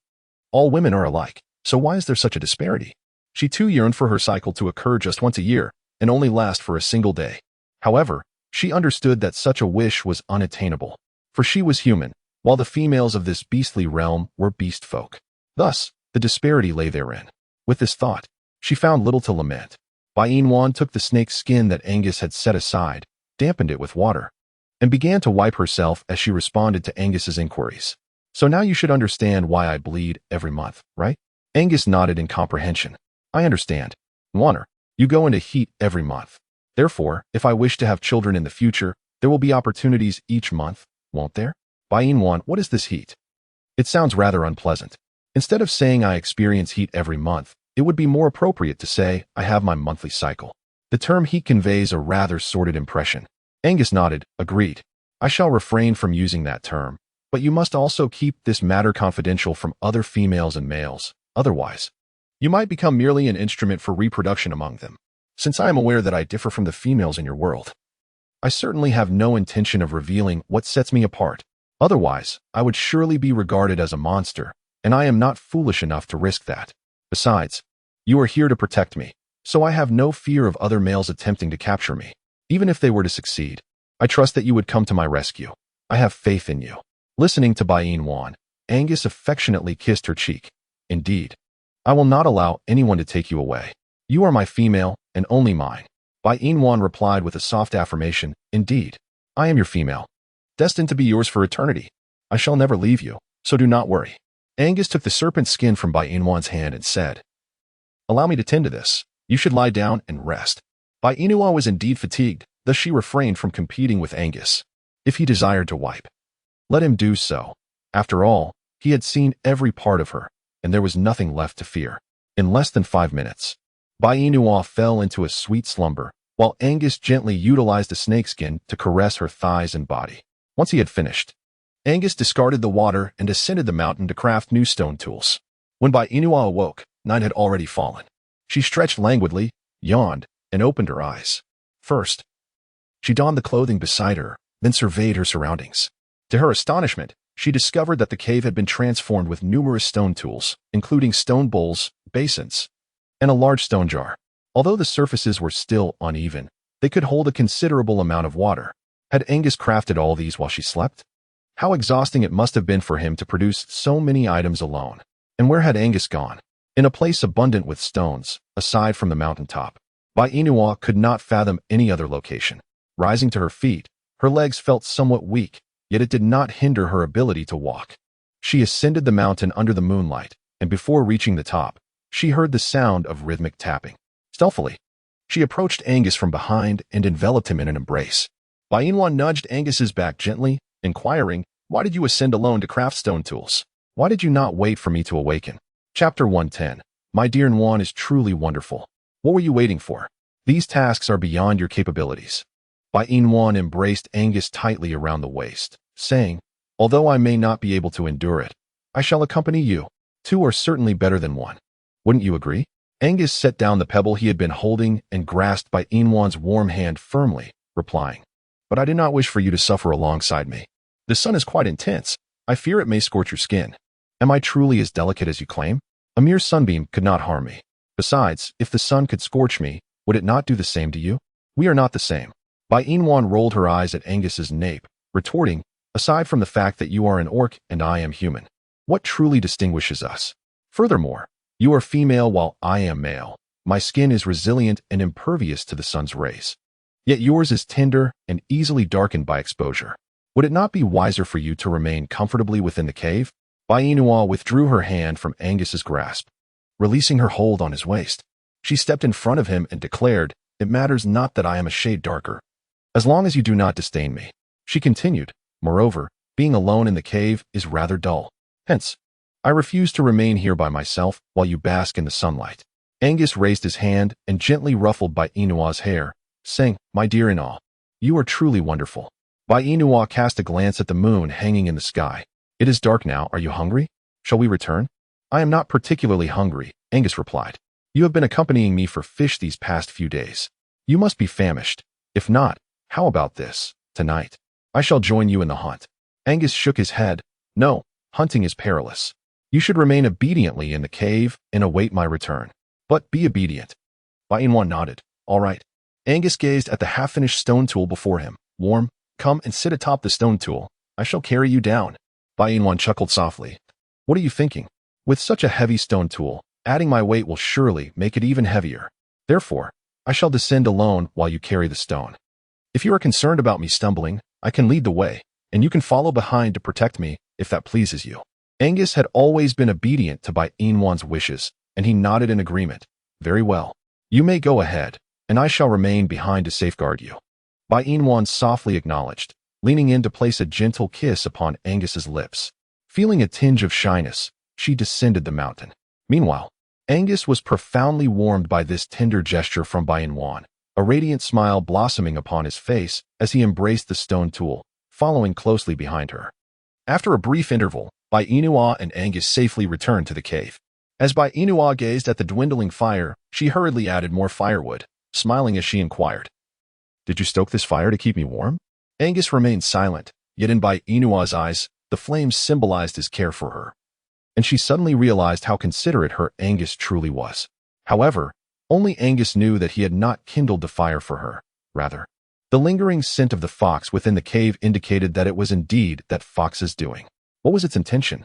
All women are alike, so why is there such a disparity? She too yearned for her cycle to occur just once a year and only last for a single day. However, she understood that such a wish was unattainable, for she was human, while the females of this beastly realm were beast folk. Thus, the disparity lay therein. With this thought, she found little to lament. Bainwan took the snake's skin that Angus had set aside, dampened it with water, and began to wipe herself as she responded to Angus's inquiries. "So now you should understand why I bleed every month, right?" Angus nodded in comprehension. "I understand. Wanner, you go into heat every month. Therefore, if I wish to have children in the future, there will be opportunities each month, won't there?" Bainwan, what is this heat? It sounds rather unpleasant. Instead of saying I experience heat every month, it would be more appropriate to say I have my monthly cycle. The term heat conveys a rather sordid impression. Angus nodded, agreed. "I shall refrain from using that term, but you must also keep this matter confidential from other females and males. Otherwise, you might become merely an instrument for reproduction among them. Since I am aware that I differ from the females in your world, I certainly have no intention of revealing what sets me apart. Otherwise, I would surely be regarded as a monster, and I am not foolish enough to risk that. Besides, you are here to protect me, so I have no fear of other males attempting to capture me. Even if they were to succeed, I trust that you would come to my rescue. I have faith in you." Listening to Bainwan, Angus affectionately kissed her cheek. "Indeed, I will not allow anyone to take you away. You are my female, and only mine." Bainwan replied with a soft affirmation, "Indeed, I am your female, destined to be yours for eternity. I shall never leave you, so do not worry." Angus took the serpent's skin from Bainwan's hand and said, "Allow me to tend to this. You should lie down and rest." Bainwan was indeed fatigued, thus she refrained from competing with Angus. If he desired to wipe, let him do so. After all, he had seen every part of her, and there was nothing left to fear. In less than 5 minutes, Bainwan fell into a sweet slumber, while Angus gently utilized the snakeskin to caress her thighs and body. Once he had finished, Angus discarded the water and ascended the mountain to craft new stone tools. When Bainwan awoke, night had already fallen. She stretched languidly, yawned, and opened her eyes. First, she donned the clothing beside her, then surveyed her surroundings. To her astonishment, she discovered that the cave had been transformed with numerous stone tools, including stone bowls, basins, and a large stone jar. Although the surfaces were still uneven, they could hold a considerable amount of water. Had Angus crafted all these while she slept? How exhausting it must have been for him to produce so many items alone. And where had Angus gone? In a place abundant with stones, aside from the mountaintop. Inua could not fathom any other location. Rising to her feet, her legs felt somewhat weak, yet it did not hinder her ability to walk. She ascended the mountain under the moonlight, and before reaching the top, she heard the sound of rhythmic tapping. Stealthily, she approached Angus from behind and enveloped him in an embrace. Inua nudged Angus's back gently, inquiring, "Why did you ascend alone to craft stone tools? Why did you not wait for me to awaken?" Chapter 110. My dear Nwan is truly wonderful. What were you waiting for? These tasks are beyond your capabilities. Nwan embraced Angus tightly around the waist, saying, "Although I may not be able to endure it, I shall accompany you. Two are certainly better than one. Wouldn't you agree?" Angus set down the pebble he had been holding and grasped Nwan's warm hand firmly, replying, "But I do not wish for you to suffer alongside me. The sun is quite intense. I fear it may scorch your skin. Am I truly as delicate as you claim? A mere sunbeam could not harm me. Besides, if the sun could scorch me, would it not do the same to you? We are not the same." Nwan rolled her eyes at Angus's nape, retorting, "Aside from the fact that you are an orc and I am human, what truly distinguishes us? Furthermore, you are female while I am male. My skin is resilient and impervious to the sun's rays. Yet yours is tender and easily darkened by exposure. Would it not be wiser for you to remain comfortably within the cave?" Inua withdrew her hand from Angus's grasp, releasing her hold on his waist. She stepped in front of him and declared, "It matters not that I am a shade darker, as long as you do not disdain me." She continued, "Moreover, being alone in the cave is rather dull. Hence, I refuse to remain here by myself while you bask in the sunlight." Angus raised his hand and gently ruffled Inua's hair, saying, "My dear in-law, you are truly wonderful." Inua cast a glance at the moon hanging in the sky. "It is dark now. Are you hungry? Shall we return?" "I am not particularly hungry," Angus replied. "You have been accompanying me for fish these past few days. You must be famished. If not, how about this? Tonight, I shall join you in the hunt." Angus shook his head. "No, hunting is perilous. You should remain obediently in the cave and await my return. But be obedient." Inua nodded. "All right." Angus gazed at the half-finished stone tool before him. "Warm, come and sit atop the stone tool. I shall carry you down." Inua chuckled softly. "What are you thinking? With such a heavy stone tool, adding my weight will surely make it even heavier. Therefore, I shall descend alone while you carry the stone. If you are concerned about me stumbling, I can lead the way, and you can follow behind to protect me if that pleases you." Angus had always been obedient to Inwan's wishes, and he nodded in agreement. "Very well. You may go ahead, and I shall remain behind to safeguard you." Inwan softly acknowledged, leaning in to place a gentle kiss upon Angus's lips. Feeling a tinge of shyness, she descended the mountain. Meanwhile, Angus was profoundly warmed by this tender gesture from Inwan, a radiant smile blossoming upon his face as he embraced the stone tool, following closely behind her. After a brief interval, Inua and Angus safely returned to the cave. As Inua gazed at the dwindling fire, she hurriedly added more firewood, smiling as she inquired, "Did you stoke this fire to keep me warm?" Angus remained silent, yet in Inua's eyes, the flames symbolized his care for her. And she suddenly realized how considerate her Angus truly was. However, only Angus knew that he had not kindled the fire for her. Rather, the lingering scent of the fox within the cave indicated that it was indeed that fox's doing. What was its intention?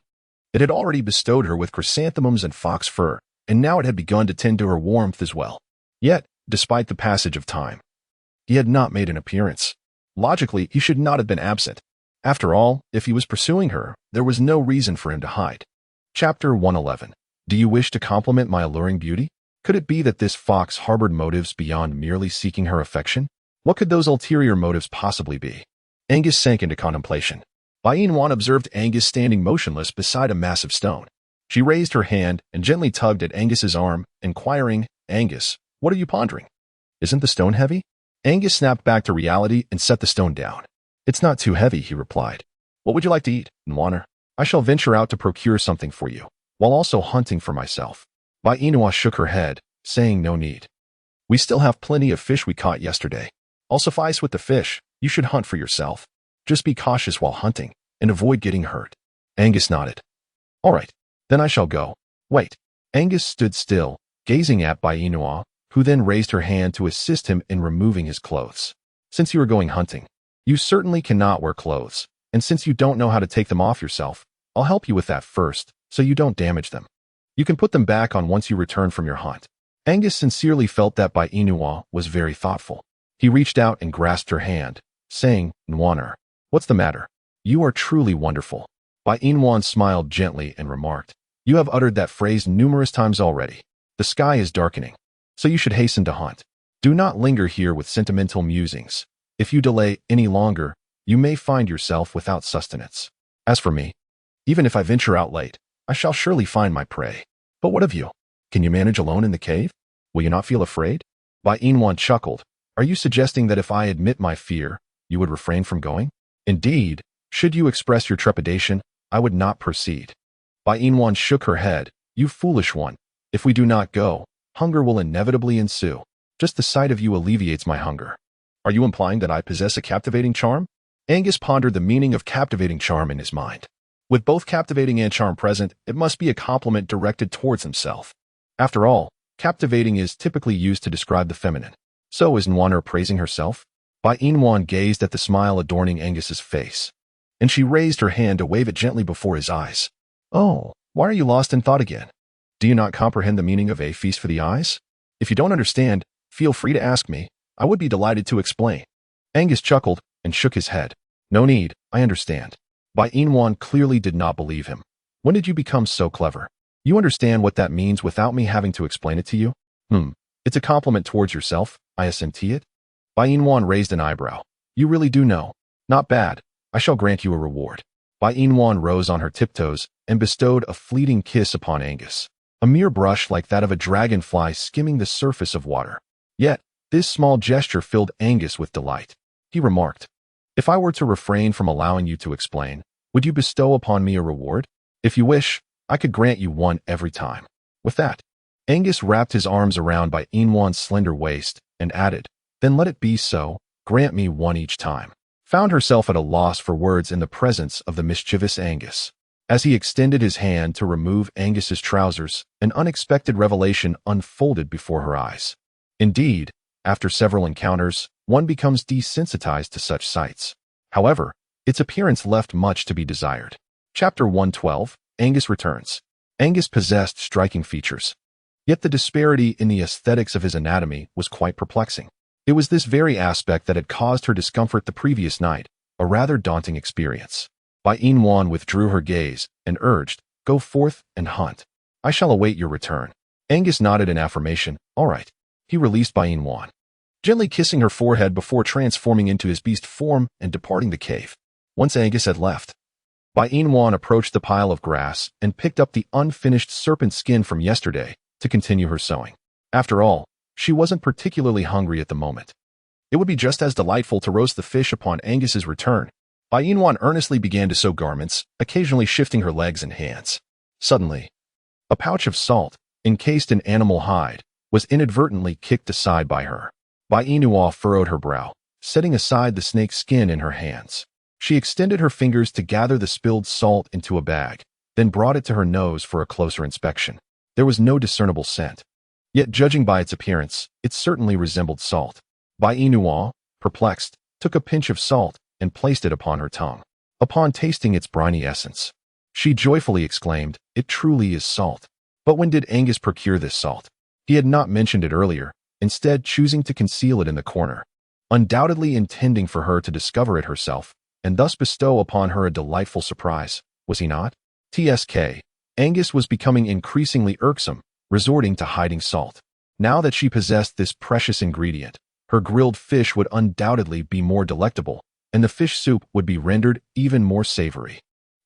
It had already bestowed her with chrysanthemums and fox fur, and now it had begun to tend to her warmth as well. Yet, despite the passage of time, he had not made an appearance. Logically, he should not have been absent. After all, if he was pursuing her, there was no reason for him to hide. Chapter 111. Do you wish to compliment my alluring beauty? Could it be that this fox harbored motives beyond merely seeking her affection? What could those ulterior motives possibly be? Angus sank into contemplation. Inwan observed Angus standing motionless beside a massive stone. She raised her hand and gently tugged at Angus's arm, inquiring, "Angus, what are you pondering? Isn't the stone heavy?" Angus snapped back to reality and set the stone down. "It's not too heavy," he replied. "What would you like to eat, Nwaner? I shall venture out to procure something for you, while also hunting for myself." Inua shook her head, saying no need. "We still have plenty of fish we caught yesterday. I'll suffice with the fish. You should hunt for yourself. Just be cautious while hunting, and avoid getting hurt. Angus nodded. All right, then I shall go. Wait. Angus stood still, gazing at Bainua, who then raised her hand to assist him in removing his clothes. Since you are going hunting, you certainly cannot wear clothes, and since you don't know how to take them off yourself, I'll help you with that first, so you don't damage them. You can put them back on once you return from your hunt. Angus sincerely felt that Bainua was very thoughtful. He reached out and grasped her hand, saying, Nwaner, what's the matter? You are truly wonderful. Bainwan smiled gently and remarked, You have uttered that phrase numerous times already. The sky is darkening, so you should hasten to hunt. Do not linger here with sentimental musings. If you delay any longer, you may find yourself without sustenance. As for me, even if I venture out late, I shall surely find my prey. But what of you? Can you manage alone in the cave? Will you not feel afraid? Bainwan chuckled. Are you suggesting that if I admit my fear, you would refrain from going? Indeed, should you express your trepidation, I would not proceed. Bainwan shook her head. You foolish one. If we do not go, hunger will inevitably ensue. Just the sight of you alleviates my hunger. Are you implying that I possess a captivating charm? Angus pondered the meaning of captivating charm in his mind. With both captivating and charm present, it must be a compliment directed towards himself. After all, captivating is typically used to describe the feminine. So is Nwaner praising herself? Bainwan gazed at the smile adorning Angus's face, and she raised her hand to wave it gently before his eyes. Oh, why are you lost in thought again? Do you not comprehend the meaning of a feast for the eyes? If you don't understand, feel free to ask me. I would be delighted to explain. Angus chuckled and shook his head. No need, I understand. Bainwan clearly did not believe him. When did you become so clever? You understand what that means without me having to explain it to you? It's a compliment towards yourself, I assent to it. Bainwan raised an eyebrow. You really do know. Not bad. I shall grant you a reward. Bainwan rose on her tiptoes and bestowed a fleeting kiss upon Angus. A mere brush like that of a dragonfly skimming the surface of water. Yet, this small gesture filled Angus with delight. He remarked, If I were to refrain from allowing you to explain, would you bestow upon me a reward? If you wish, I could grant you one every time. With that, Angus wrapped his arms around Bainwan's slender waist and added, Then let it be so, grant me one each time. Found herself at a loss for words in the presence of the mischievous Angus. As he extended his hand to remove Angus's trousers, an unexpected revelation unfolded before her eyes. Indeed, after several encounters, one becomes desensitized to such sights. However, its appearance left much to be desired. Chapter 112, Angus returns. Angus possessed striking features. Yet the disparity in the aesthetics of his anatomy was quite perplexing. It was this very aspect that had caused her discomfort the previous night, a rather daunting experience. Bainwan withdrew her gaze and urged, Go forth and hunt. I shall await your return. Angus nodded in affirmation. All right. He released Bainwan, gently kissing her forehead before transforming into his beast form and departing the cave. Once Angus had left, Bainwan approached the pile of grass and picked up the unfinished serpent skin from yesterday to continue her sewing. After all, she wasn't particularly hungry at the moment. It would be just as delightful to roast the fish upon Angus's return. Bainwan earnestly began to sew garments, occasionally shifting her legs and hands. Suddenly, a pouch of salt, encased in animal hide, was inadvertently kicked aside by her. Bainua furrowed her brow, setting aside the snake's skin in her hands. She extended her fingers to gather the spilled salt into a bag, then brought it to her nose for a closer inspection. There was no discernible scent. Yet judging by its appearance, it certainly resembled salt. Bainua, perplexed, took a pinch of salt and placed it upon her tongue. Upon tasting its briny essence, she joyfully exclaimed, It truly is salt. But when did Angus procure this salt? He had not mentioned it earlier, instead choosing to conceal it in the corner, undoubtedly intending for her to discover it herself, and thus bestow upon her a delightful surprise, was he not? TSK. Angus was becoming increasingly irksome, resorting to hiding salt. Now that she possessed this precious ingredient, her grilled fish would undoubtedly be more delectable, and the fish soup would be rendered even more savory.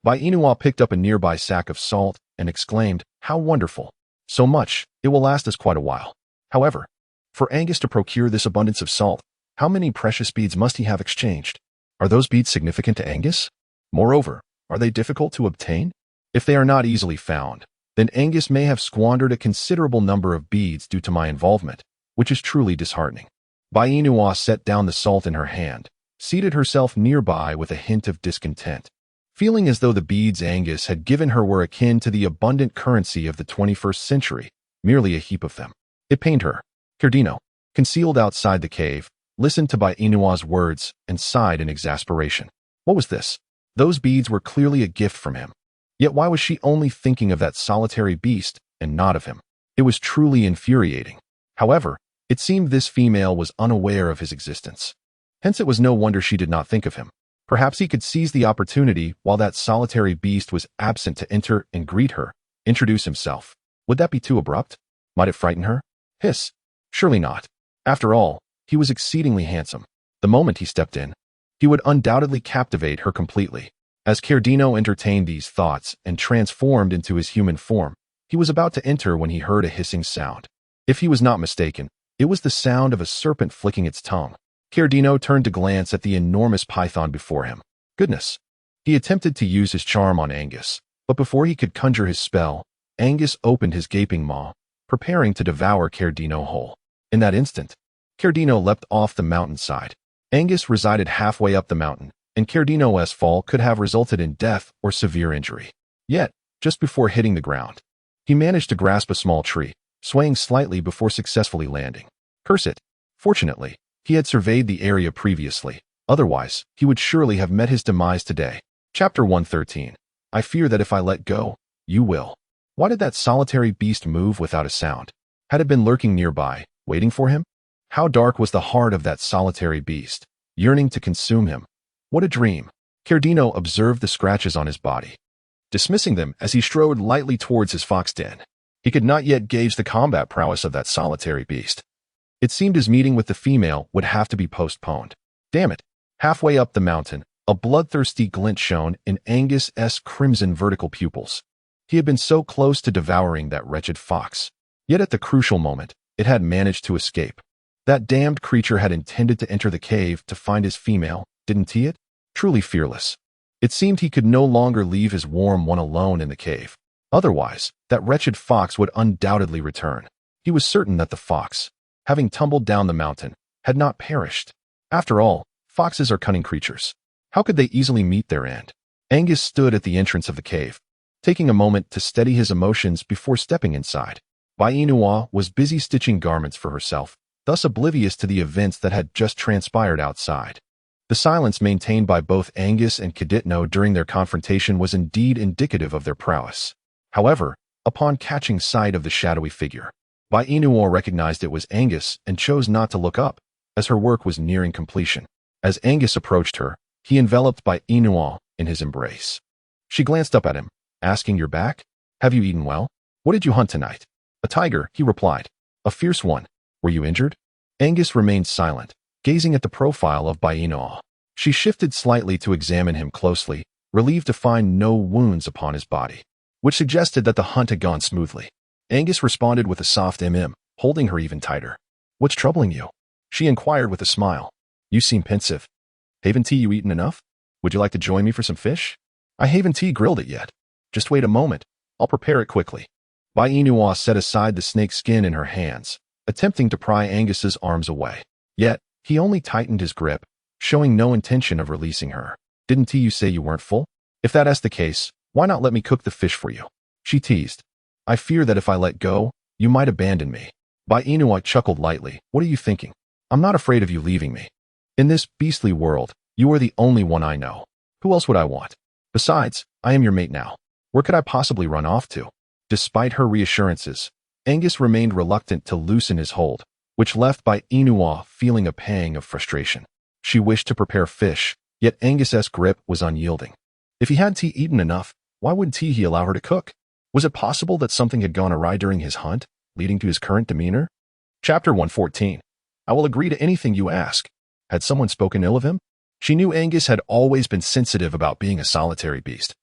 Bainua picked up a nearby sack of salt and exclaimed, How wonderful! So much, it will last us quite a while. However, for Angus to procure this abundance of salt, how many precious beads must he have exchanged? Are those beads significant to Angus? Moreover, are they difficult to obtain? If they are not easily found, then Angus may have squandered a considerable number of beads due to my involvement, which is truly disheartening. Bainua set down the salt in her hand, seated herself nearby with a hint of discontent, feeling as though the beads Angus had given her were akin to the abundant currency of the 21st century, merely a heap of them. It pained her. Cardino, concealed outside the cave, listened to Bainua's words and sighed in exasperation. What was this? Those beads were clearly a gift from him. Yet why was she only thinking of that solitary beast and not of him? It was truly infuriating. However, it seemed this female was unaware of his existence. Hence it was no wonder she did not think of him. Perhaps he could seize the opportunity while that solitary beast was absent to enter and greet her, introduce himself. Would that be too abrupt? Might it frighten her? Hiss. Surely not. After all, he was exceedingly handsome. The moment he stepped in, he would undoubtedly captivate her completely. As Cardino entertained these thoughts and transformed into his human form, he was about to enter when he heard a hissing sound. If he was not mistaken, it was the sound of a serpent flicking its tongue. Cardino turned to glance at the enormous python before him. Goodness! He attempted to use his charm on Angus, but before he could conjure his spell, Angus opened his gaping maw, preparing to devour Cardino whole. In that instant, Cardino leapt off the mountainside. Angus resided halfway up the mountain, and Cardino's fall could have resulted in death or severe injury. Yet, just before hitting the ground, he managed to grasp a small tree, swaying slightly before successfully landing. Curse it! Fortunately, he had surveyed the area previously. Otherwise, he would surely have met his demise today. Chapter 113. I fear that if I let go, you will. Why did that solitary beast move without a sound? Had it been lurking nearby, waiting for him? How dark was the heart of that solitary beast, yearning to consume him? What a dream! Cardino observed the scratches on his body, dismissing them as he strode lightly towards his fox den. He could not yet gauge the combat prowess of that solitary beast. It seemed his meeting with the female would have to be postponed. Damn it! Halfway up the mountain, a bloodthirsty glint shone in Angus's crimson vertical pupils. He had been so close to devouring that wretched fox. Yet at the crucial moment, it had managed to escape. That damned creature had intended to enter the cave to find his female, didn't he? Truly fearless. It seemed he could no longer leave his warm one alone in the cave. Otherwise, that wretched fox would undoubtedly return. He was certain that the fox, having tumbled down the mountain, had not perished. After all, foxes are cunning creatures. How could they easily meet their end? Angus stood at the entrance of the cave, taking a moment to steady his emotions before stepping inside. Bainua was busy stitching garments for herself, thus oblivious to the events that had just transpired outside. The silence maintained by both Angus and Cardino during their confrontation was indeed indicative of their prowess. However, upon catching sight of the shadowy figure, Bainua recognized it was Angus and chose not to look up, as her work was nearing completion. As Angus approached her, he enveloped Bainua in his embrace. She glanced up at him, asking, "You're back? Have you eaten well? What did you hunt tonight?" "A tiger," he replied. "A fierce one. Were you injured?" Angus remained silent, gazing at the profile of Bainua. She shifted slightly to examine him closely, relieved to find no wounds upon his body, which suggested that the hunt had gone smoothly. Angus responded with a soft holding her even tighter. "What's troubling you?" she inquired with a smile. "You seem pensive. Haven't you eaten enough? Would you like to join me for some fish? I haven't grilled it yet. Just wait a moment. I'll prepare it quickly." Bainua set aside the snake skin in her hands, attempting to pry Angus's arms away. Yet, he only tightened his grip, showing no intention of releasing her. "Didn't you say you weren't full? If that's the case, why not let me cook the fish for you?" she teased. "I fear that if I let go, you might abandon me." Bainua chuckled lightly. "What are you thinking? I'm not afraid of you leaving me. In this beastly world, you are the only one I know. Who else would I want? Besides, I am your mate now. Where could I possibly run off to?" Despite her reassurances, Angus remained reluctant to loosen his hold, which left Bainua feeling a pang of frustration. She wished to prepare fish, yet Angus's grip was unyielding. If he hadn't eaten enough, why wouldn't he allow her to cook? Was it possible that something had gone awry during his hunt, leading to his current demeanor? Chapter 114. I will agree to anything you ask. Had someone spoken ill of him? She knew Angus had always been sensitive about being a solitary beast.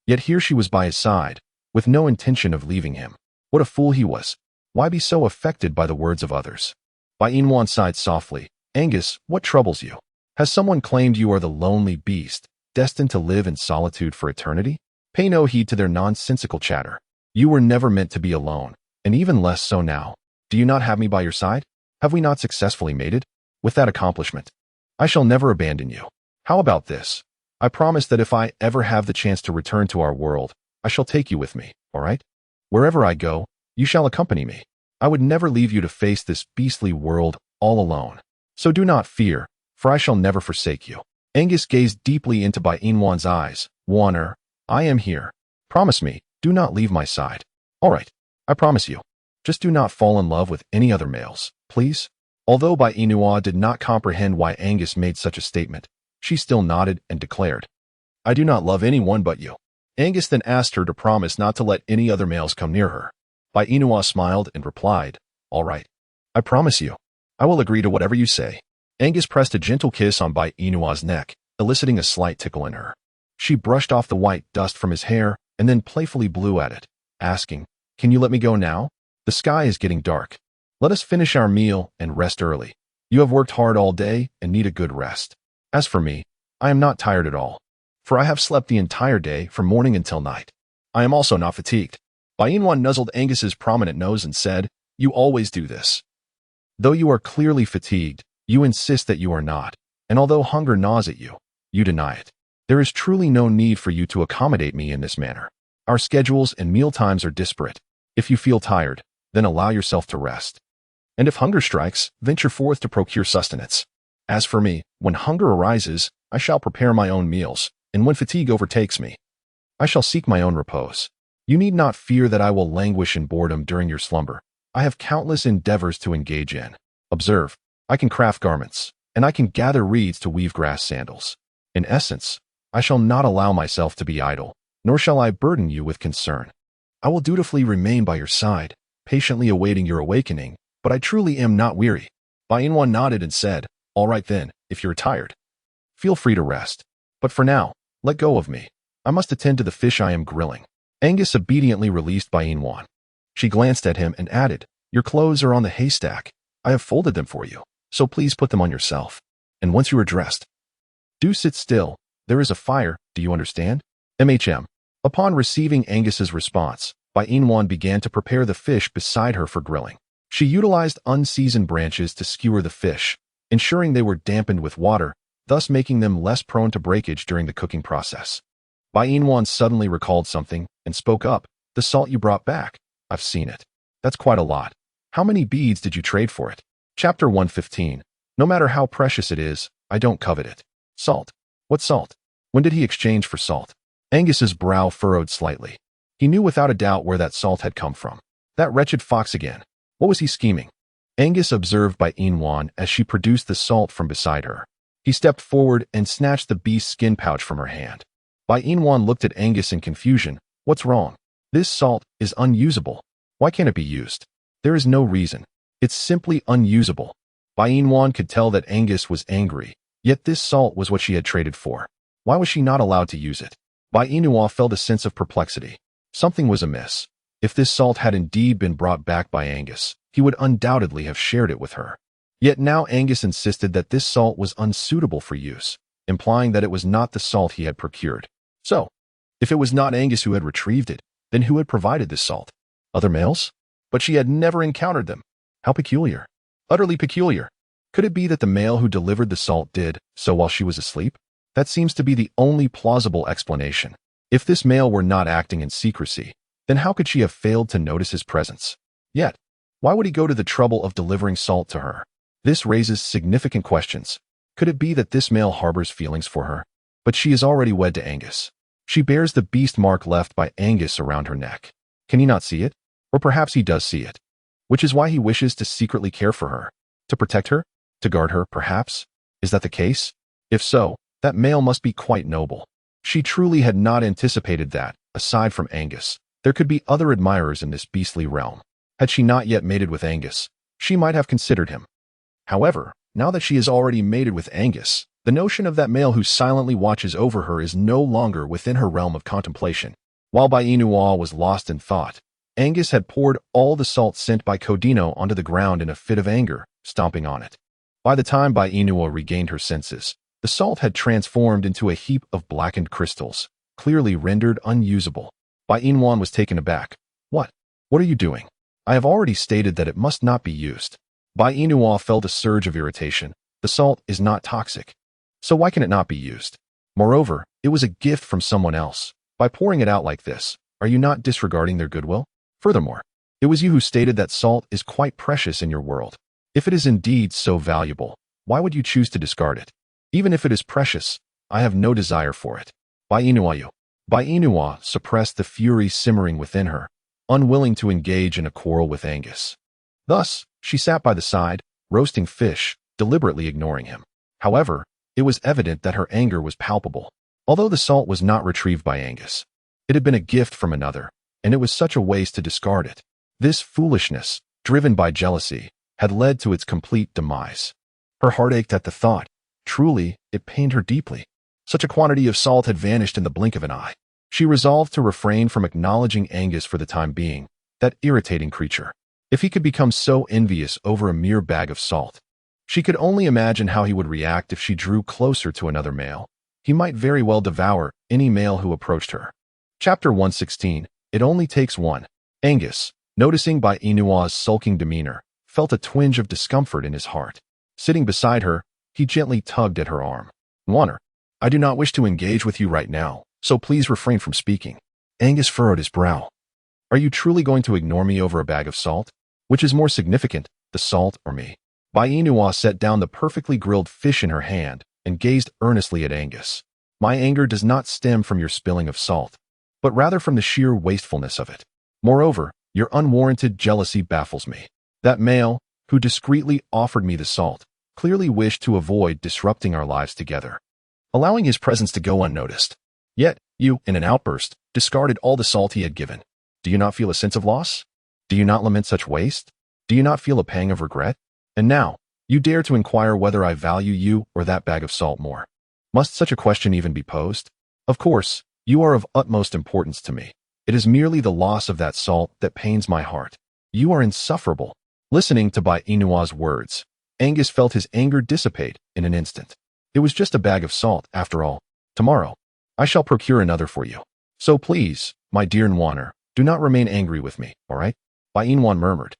Yet here she was by his side, with no intention of leaving him. What a fool he was. Why be so affected by the words of others? Bainua sighed softly. "Angus, what troubles you? Has someone claimed you are the lonely beast, destined to live in solitude for eternity? Pay no heed to their nonsensical chatter. You were never meant to be alone, and even less so now. Do you not have me by your side? Have we not successfully mated? With that accomplishment, I shall never abandon you. How about this? I promise that if I ever have the chance to return to our world, I shall take you with me, all right? Wherever I go, you shall accompany me. I would never leave you to face this beastly world all alone. So do not fear, for I shall never forsake you. Angus gazed deeply into Bai Inwan's eyes. Warner, I am here. Promise me, do not leave my side. All right, I promise you. Just do not fall in love with any other males, please. Although Bai Inua did not comprehend why Angus made such a statement, she still nodded and declared, I do not love anyone but you. Angus then asked her to promise not to let any other males come near her. Bai Inua smiled and replied, All right, I promise you. I will agree to whatever you say. Angus pressed a gentle kiss on Bai Inua's neck, eliciting a slight tickle in her. She brushed off the white dust from his hair and then playfully blew at it, asking, Can you let me go now? The sky is getting dark. Let us finish our meal and rest early. You have worked hard all day and need a good rest. As for me, I am not tired at all, for I have slept the entire day from morning until night. I am also not fatigued. Bai Inwan nuzzled Angus's prominent nose and said, You always do this. Though you are clearly fatigued, you insist that you are not, and although hunger gnaws at you, you deny it. There is truly no need for you to accommodate me in this manner. Our schedules and meal times are disparate. If you feel tired, then allow yourself to rest. And if hunger strikes, venture forth to procure sustenance. As for me, when hunger arises, I shall prepare my own meals, and when fatigue overtakes me, I shall seek my own repose. You need not fear that I will languish in boredom during your slumber. I have countless endeavors to engage in. Observe, I can craft garments, and I can gather reeds to weave grass sandals. In essence, I shall not allow myself to be idle, nor shall I burden you with concern. I will dutifully remain by your side, patiently awaiting your awakening, but I truly am not weary. Bai Inwan nodded and said, All right then, if you're tired, feel free to rest. But for now, let go of me. I must attend to the fish I am grilling. Angus obediently released Bai Inwan. She glanced at him and added, Your clothes are on the haystack. I have folded them for you, so please put them on yourself. And once you are dressed, do sit still. There is a fire, do you understand? MHM. Upon receiving Angus's response, Bai Inwan began to prepare the fish beside her for grilling. She utilized unseasoned branches to skewer the fish, ensuring they were dampened with water, thus making them less prone to breakage during the cooking process. Bai Inwan suddenly recalled something and spoke up, The salt you brought back. I've seen it. That's quite a lot. How many beads did you trade for it? Chapter 115. No matter how precious it is, I don't covet it. Salt. What salt? When did he exchange for salt? Angus's brow furrowed slightly. He knew without a doubt where that salt had come from. That wretched fox again. What was he scheming? Angus observed Bai Inwan as she produced the salt from beside her. He stepped forward and snatched the beast's skin pouch from her hand. Bai Inwan looked at Angus in confusion. What's wrong? This salt is unusable. Why can't it be used? There is no reason. It's simply unusable. Bai Inwan could tell that Angus was angry, yet this salt was what she had traded for. Why was she not allowed to use it? Bai Inua felt a sense of perplexity. Something was amiss. If this salt had indeed been brought back by Angus, he would undoubtedly have shared it with her. Yet now Angus insisted that this salt was unsuitable for use, implying that it was not the salt he had procured. So, if it was not Angus who had retrieved it, then who had provided this salt? Other males? But she had never encountered them. How peculiar. Utterly peculiar. Could it be that the male who delivered the salt did so while she was asleep? That seems to be the only plausible explanation. If this male were not acting in secrecy, then how could she have failed to notice his presence? Yet, why would he go to the trouble of delivering salt to her? This raises significant questions. Could it be that this male harbors feelings for her? But she is already wed to Angus. She bears the beast mark left by Angus around her neck. Can he not see it? Or perhaps he does see it. Which is why he wishes to secretly care for her. To protect her? To guard her, perhaps? Is that the case? If so, that male must be quite noble. She truly had not anticipated that, aside from Angus, there could be other admirers in this beastly realm. Had she not yet mated with Angus, she might have considered him. However, now that she is already mated with Angus, the notion of that male who silently watches over her is no longer within her realm of contemplation. While Bai Inua was lost in thought, Angus had poured all the salt sent by Codino onto the ground in a fit of anger, stomping on it. By the time Bai Inua regained her senses, the salt had transformed into a heap of blackened crystals, clearly rendered unusable. Bai Inwan was taken aback. What? What are you doing? I have already stated that it must not be used. Bai Inua felt a surge of irritation, The salt is not toxic. So why can it not be used? Moreover, it was a gift from someone else. By pouring it out like this, are you not disregarding their goodwill? Furthermore, it was you who stated that salt is quite precious in your world. If it is indeed so valuable, why would you choose to discard it? Even if it is precious, I have no desire for it. Bainuayu. Bainua suppressed the fury simmering within her, unwilling to engage in a quarrel with Angus. Thus, she sat by the side, roasting fish, deliberately ignoring him. However, it was evident that her anger was palpable. Although the salt was not retrieved by Angus, it had been a gift from another, and it was such a waste to discard it. This foolishness, driven by jealousy, had led to its complete demise. Her heart ached at the thought. Truly, it pained her deeply. Such a quantity of salt had vanished in the blink of an eye. She resolved to refrain from acknowledging Angus for the time being, that irritating creature. If he could become so envious over a mere bag of salt, she could only imagine how he would react if she drew closer to another male. He might very well devour any male who approached her. Chapter 116. It Only Takes One. Angus, noticing Bainua's sulking demeanor, felt a twinge of discomfort in his heart. Sitting beside her, he gently tugged at her arm. Warner, I do not wish to engage with you right now, so please refrain from speaking. Angus furrowed his brow. Are you truly going to ignore me over a bag of salt? Which is more significant, the salt or me? Bainua set down the perfectly grilled fish in her hand and gazed earnestly at Angus. My anger does not stem from your spilling of salt, but rather from the sheer wastefulness of it. Moreover, your unwarranted jealousy baffles me. That male, who discreetly offered me the salt, clearly wished to avoid disrupting our lives together, allowing his presence to go unnoticed. Yet, you, in an outburst, discarded all the salt he had given. Do you not feel a sense of loss? Do you not lament such waste? Do you not feel a pang of regret? And now, you dare to inquire whether I value you or that bag of salt more. Must such a question even be posed? Of course, you are of utmost importance to me. It is merely the loss of that salt that pains my heart. You are insufferable. Listening to Bainua's words, Angus felt his anger dissipate in an instant. It was just a bag of salt, after all. Tomorrow, I shall procure another for you. So please, my dear Nwaner, do not remain angry with me, all right? Bainwan murmured.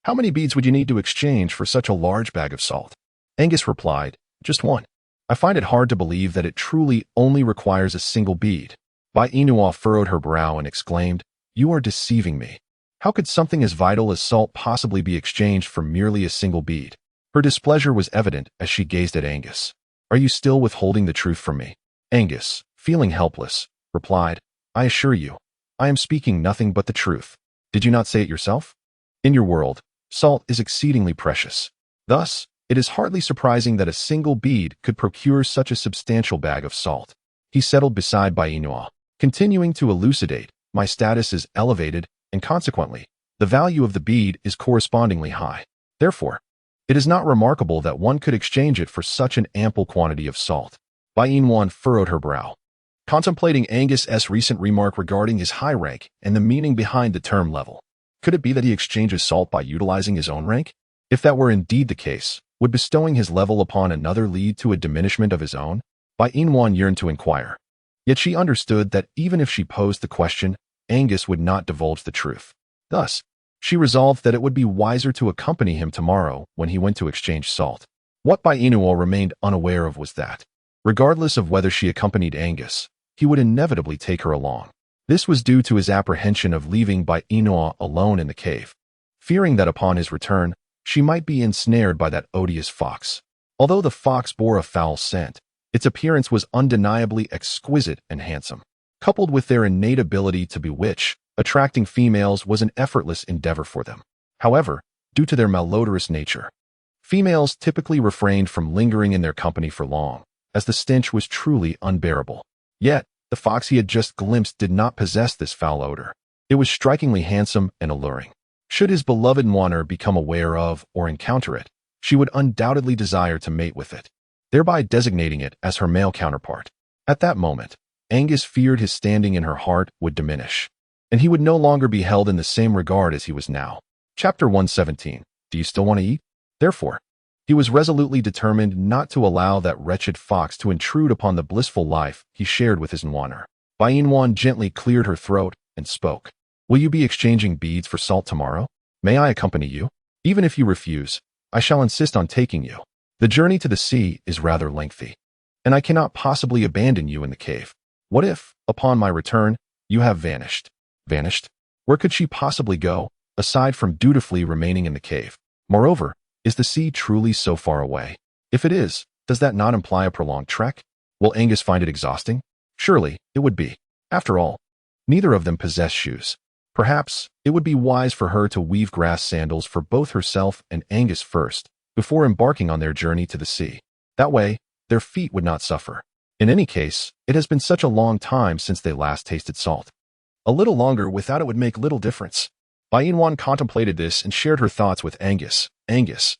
How many beads would you need to exchange for such a large bag of salt? Angus replied, just one. I find it hard to believe that it truly only requires a single bead. Bainua furrowed her brow and exclaimed, You are deceiving me. How could something as vital as salt possibly be exchanged for merely a single bead? Her displeasure was evident as she gazed at Angus. Are you still withholding the truth from me? Angus, feeling helpless, replied, I assure you, I am speaking nothing but the truth. Did you not say it yourself? In your world, salt is exceedingly precious. Thus, it is hardly surprising that a single bead could procure such a substantial bag of salt. He settled beside Bainua, continuing to elucidate, my status is elevated, and consequently, the value of the bead is correspondingly high. Therefore, it is not remarkable that one could exchange it for such an ample quantity of salt. Bainwan furrowed her brow, contemplating Angus's recent remark regarding his high rank and the meaning behind the term level. Could it be that he exchanges salt by utilizing his own rank? If that were indeed the case, would bestowing his level upon another lead to a diminishment of his own? Bainwan yearned to inquire. Yet she understood that even if she posed the question, Angus would not divulge the truth. Thus, she resolved that it would be wiser to accompany him tomorrow when he went to exchange salt. What Bainua remained unaware of was that, regardless of whether she accompanied Angus, he would inevitably take her along. This was due to his apprehension of leaving Bainua alone in the cave, fearing that upon his return, she might be ensnared by that odious fox. Although the fox bore a foul scent, its appearance was undeniably exquisite and handsome. Coupled with their innate ability to bewitch, attracting females was an effortless endeavor for them. However, due to their malodorous nature, females typically refrained from lingering in their company for long, as the stench was truly unbearable. Yet, the fox he had just glimpsed did not possess this foul odor. It was strikingly handsome and alluring. Should his beloved Nwaner become aware of or encounter it, she would undoubtedly desire to mate with it, thereby designating it as her male counterpart. At that moment, Angus feared his standing in her heart would diminish, and he would no longer be held in the same regard as he was now. Chapter 117. Do you still want to eat? Therefore, he was resolutely determined not to allow that wretched fox to intrude upon the blissful life he shared with his Nwaner. Bainwan gently cleared her throat and spoke. Will you be exchanging beads for salt tomorrow? May I accompany you? Even if you refuse, I shall insist on taking you. The journey to the sea is rather lengthy, and I cannot possibly abandon you in the cave. What if, upon my return, you have vanished? Vanished? Where could she possibly go, aside from dutifully remaining in the cave? Moreover, is the sea truly so far away? If it is, does that not imply a prolonged trek? Will Angus find it exhausting? Surely, it would be. After all, neither of them possess shoes. Perhaps it would be wise for her to weave grass sandals for both herself and Angus first, before embarking on their journey to the sea. That way, their feet would not suffer. In any case, it has been such a long time since they last tasted salt. A little longer without it would make little difference. Bainwan contemplated this and shared her thoughts with Angus. Angus,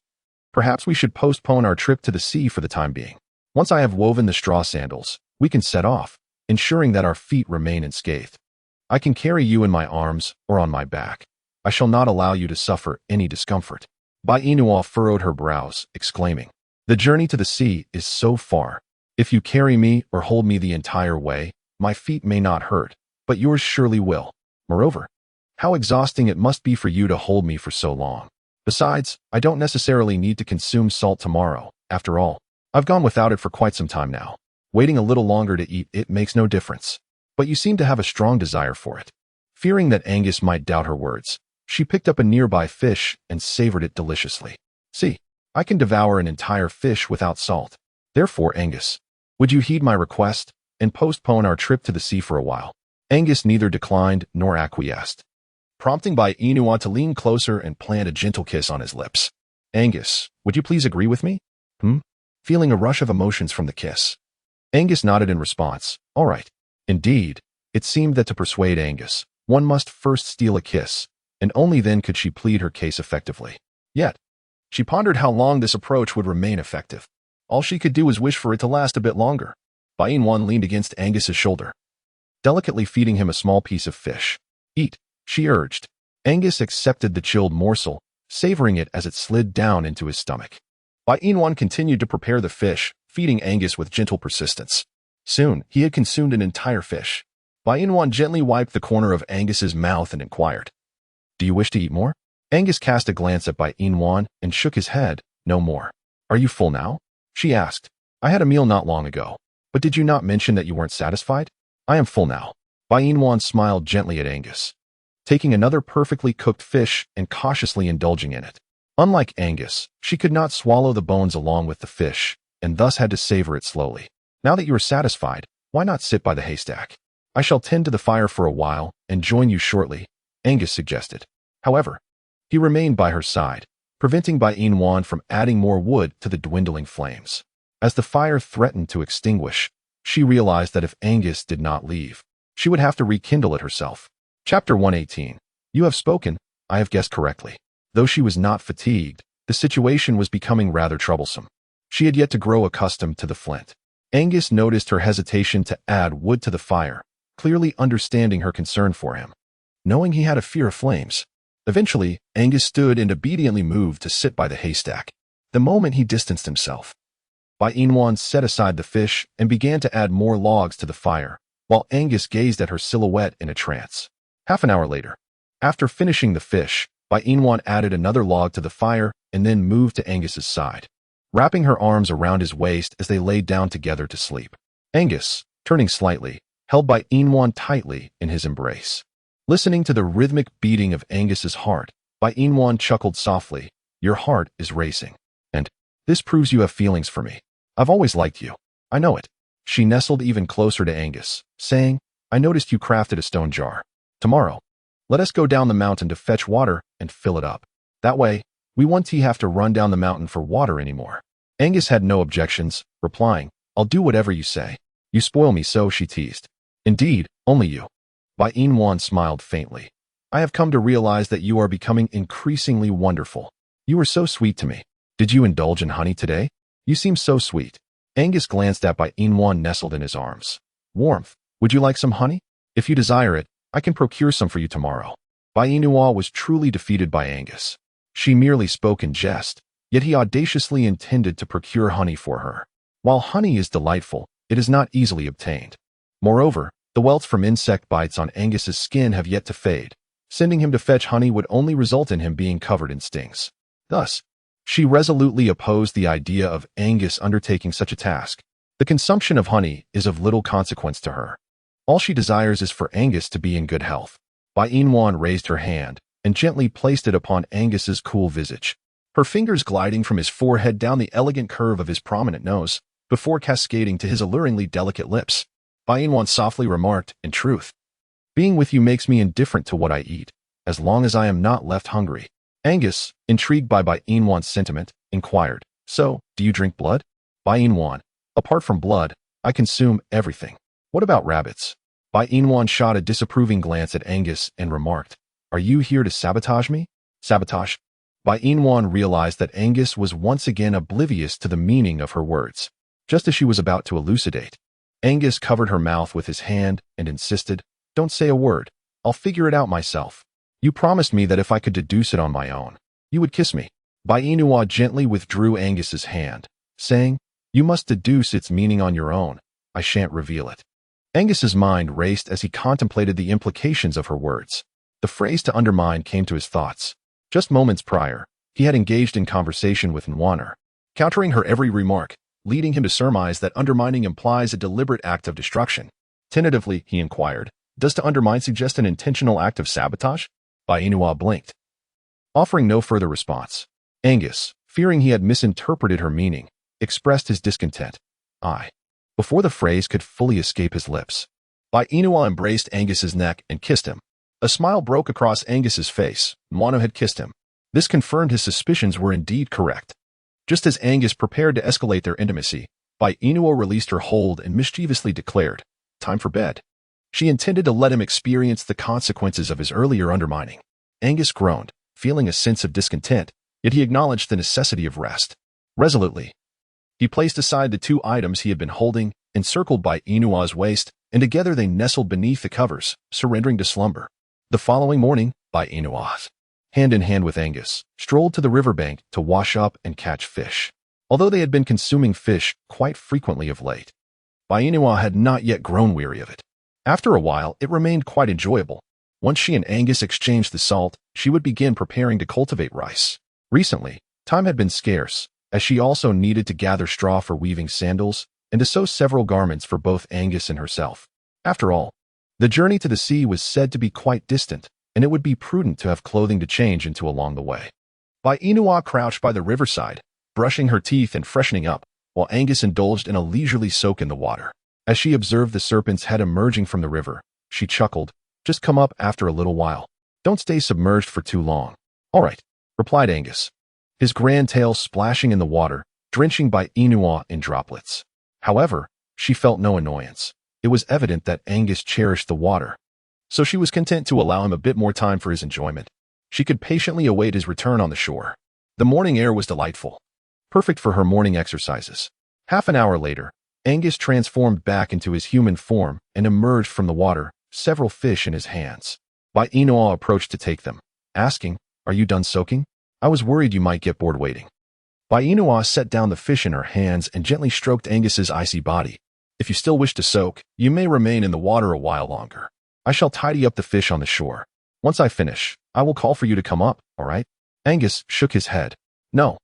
perhaps we should postpone our trip to the sea for the time being. Once I have woven the straw sandals, we can set off, ensuring that our feet remain unscathed. I can carry you in my arms or on my back. I shall not allow you to suffer any discomfort. Bainua furrowed her brows, exclaiming, the journey to the sea is so far. If you carry me or hold me the entire way, my feet may not hurt, but yours surely will. Moreover, how exhausting it must be for you to hold me for so long. Besides, I don't necessarily need to consume salt tomorrow. After all, I've gone without it for quite some time now. Waiting a little longer to eat it makes no difference. But you seem to have a strong desire for it. Fearing that Angus might doubt her words, she picked up a nearby fish and savored it deliciously. See, I can devour an entire fish without salt. Therefore, Angus, would you heed my request and postpone our trip to the sea for a while? Angus neither declined nor acquiesced, prompting Bainua to lean closer and plant a gentle kiss on his lips. Angus, would you please agree with me? Feeling a rush of emotions from the kiss, Angus nodded in response. All right. Indeed, it seemed that to persuade Angus, one must first steal a kiss, and only then could she plead her case effectively. Yet, she pondered how long this approach would remain effective. All she could do was wish for it to last a bit longer. Bainwan leaned against Angus's shoulder, delicately feeding him a small piece of fish. Eat, she urged. Angus accepted the chilled morsel, savoring it as it slid down into his stomach. Bainwan continued to prepare the fish, feeding Angus with gentle persistence. Soon, he had consumed an entire fish. Bainwan gently wiped the corner of Angus's mouth and inquired, do you wish to eat more? Angus cast a glance at Bainwan and shook his head. No more. Are you full now? She asked. I had a meal not long ago, but did you not mention that you weren't satisfied? I am full now. Bainwan smiled gently at Angus, taking another perfectly cooked fish and cautiously indulging in it. Unlike Angus, she could not swallow the bones along with the fish, and thus had to savor it slowly. Now that you are satisfied, why not sit by the haystack? I shall tend to the fire for a while and join you shortly, Angus suggested. However, he remained by her side, preventing Bainwan from adding more wood to the dwindling flames. As the fire threatened to extinguish, she realized that if Angus did not leave, she would have to rekindle it herself. Chapter 118. You have spoken, I have guessed correctly. Though she was not fatigued, the situation was becoming rather troublesome. She had yet to grow accustomed to the flint. Angus noticed her hesitation to add wood to the fire, clearly understanding her concern for him, knowing he had a fear of flames. Eventually, Angus stood and obediently moved to sit by the haystack. The moment he distanced himself, Bainwan set aside the fish and began to add more logs to the fire, while Angus gazed at her silhouette in a trance. Half an hour later, after finishing the fish, Bainwan added another log to the fire and then moved to Angus's side, wrapping her arms around his waist as they laid down together to sleep. Angus, turning slightly, held Bainwan tightly in his embrace. Listening to the rhythmic beating of Angus's heart, Bainwan chuckled softly. Your heart is racing. And this proves you have feelings for me. I've always liked you. I know it. She nestled even closer to Angus, saying, I noticed you crafted a stone jar. Tomorrow, let us go down the mountain to fetch water and fill it up. That way, we won't have to run down the mountain for water anymore. Angus had no objections, replying, I'll do whatever you say. You spoil me so, she teased. Indeed, only you. Bainwan smiled faintly. I have come to realize that you are becoming increasingly wonderful. You are so sweet to me. Did you indulge in honey today? You seem so sweet. Angus glanced at Bainwan nestled in his arms. Warmth. Would you like some honey? If you desire it, I can procure some for you tomorrow. Bainua was truly defeated by Angus. She merely spoke in jest, yet he audaciously intended to procure honey for her. While honey is delightful, it is not easily obtained. Moreover, the welts from insect bites on Angus's skin have yet to fade. Sending him to fetch honey would only result in him being covered in stings. Thus, She resolutely opposed the idea of Angus undertaking such a task. The consumption of honey is of little consequence to her. All she desires is for Angus to be in good health. Bai Inwan raised her hand and gently placed it upon Angus's cool visage, her fingers gliding from his forehead down the elegant curve of his prominent nose, before cascading to his alluringly delicate lips. Bai Inwan softly remarked, "In truth, being with you makes me indifferent to what I eat, as long as I am not left hungry." Angus, intrigued by Bai Inwan's sentiment, inquired, "So, do you drink blood?" Bai Inwan, "Apart from blood, I consume everything." "What about rabbits?" Bai Inwan shot a disapproving glance at Angus and remarked, "Are you here to sabotage me?" "Sabotage?" Bai Inwan realized that Angus was once again oblivious to the meaning of her words. Just as she was about to elucidate, Angus covered her mouth with his hand and insisted, "Don't say a word. I'll figure it out myself. You promised me that if I could deduce it on my own, you would kiss me." Bai Inwan gently withdrew Angus's hand, saying, "You must deduce its meaning on your own. I shan't reveal it." Angus's mind raced as he contemplated the implications of her words. The phrase "to undermine" came to his thoughts. Just moments prior, he had engaged in conversation with Nwaner, countering her every remark, leading him to surmise that undermining implies a deliberate act of destruction. Tentatively, he inquired, "Does to undermine suggest an intentional act of sabotage?" Bai Inwan blinked, offering no further response. Angus, fearing he had misinterpreted her meaning, expressed his discontent. Before the phrase could fully escape his lips, Bai Inwan embraced Angus's neck and kissed him. A smile broke across Angus's face. Nwaner had kissed him. This confirmed his suspicions were indeed correct. Just as Angus prepared to escalate their intimacy, Bai Inwan released her hold and mischievously declared, "Time for bed." She intended to let him experience the consequences of his earlier undermining. Angus groaned, feeling a sense of discontent, yet he acknowledged the necessity of rest. Resolutely, he placed aside the two items he had been holding, encircled Bai Inwan's waist, and together they nestled beneath the covers, surrendering to slumber. The following morning, Bai Inwan, hand in hand with Angus, strolled to the riverbank to wash up and catch fish. Although they had been consuming fish quite frequently of late, Bai Inwan had not yet grown weary of it. After a while, it remained quite enjoyable. Once she and Angus exchanged the salt, she would begin preparing to cultivate rice. Recently, time had been scarce, as she also needed to gather straw for weaving sandals and to sew several garments for both Angus and herself. After all, the journey to the sea was said to be quite distant, and it would be prudent to have clothing to change into along the way. Bai Inwan crouched by the riverside, brushing her teeth and freshening up, while Angus indulged in a leisurely soak in the water. As she observed the serpent's head emerging from the river, she chuckled, "Just come up after a little while. Don't stay submerged for too long." "All right," replied Angus, his grand tail splashing in the water, drenching Bai Inwan in droplets. However, she felt no annoyance. It was evident that Angus cherished the water, so she was content to allow him a bit more time for his enjoyment. She could patiently await his return on the shore. The morning air was delightful, perfect for her morning exercises. Half an hour later, Angus transformed back into his human form and emerged from the water, several fish in his hands. Bai Inwan approached to take them, asking, "Are you done soaking? I was worried you might get bored waiting." Bai Inwan set down the fish in her hands and gently stroked Angus's icy body. "If you still wish to soak, you may remain in the water a while longer. I shall tidy up the fish on the shore. Once I finish, I will call for you to come up, all right?" Angus shook his head. "No,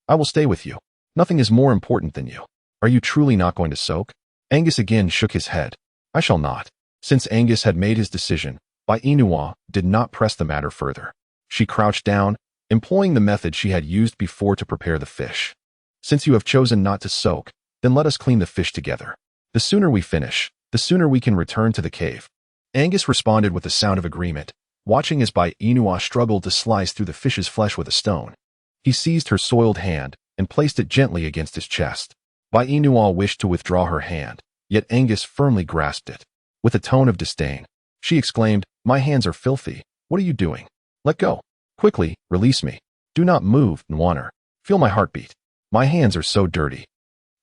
I will stay with you. Nothing is more important than you. Are you truly not going to soak?" Angus again shook his head. "I shall not." Since Angus had made his decision, Bai Inwan did not press the matter further. She crouched down, employing the method she had used before to prepare the fish. "Since you have chosen not to soak, then let us clean the fish together. The sooner we finish, the sooner we can return to the cave." Angus responded with a sound of agreement, watching as Bai Inwan struggled to slice through the fish's flesh with a stone. He seized her soiled hand and placed it gently against his chest. Bai Inwan wished to withdraw her hand, yet Angus firmly grasped it. With a tone of disdain, she exclaimed, "My hands are filthy. What are you doing? Let go. Quickly, release me. Do not move, Nwaner. Feel my heartbeat. My hands are so dirty.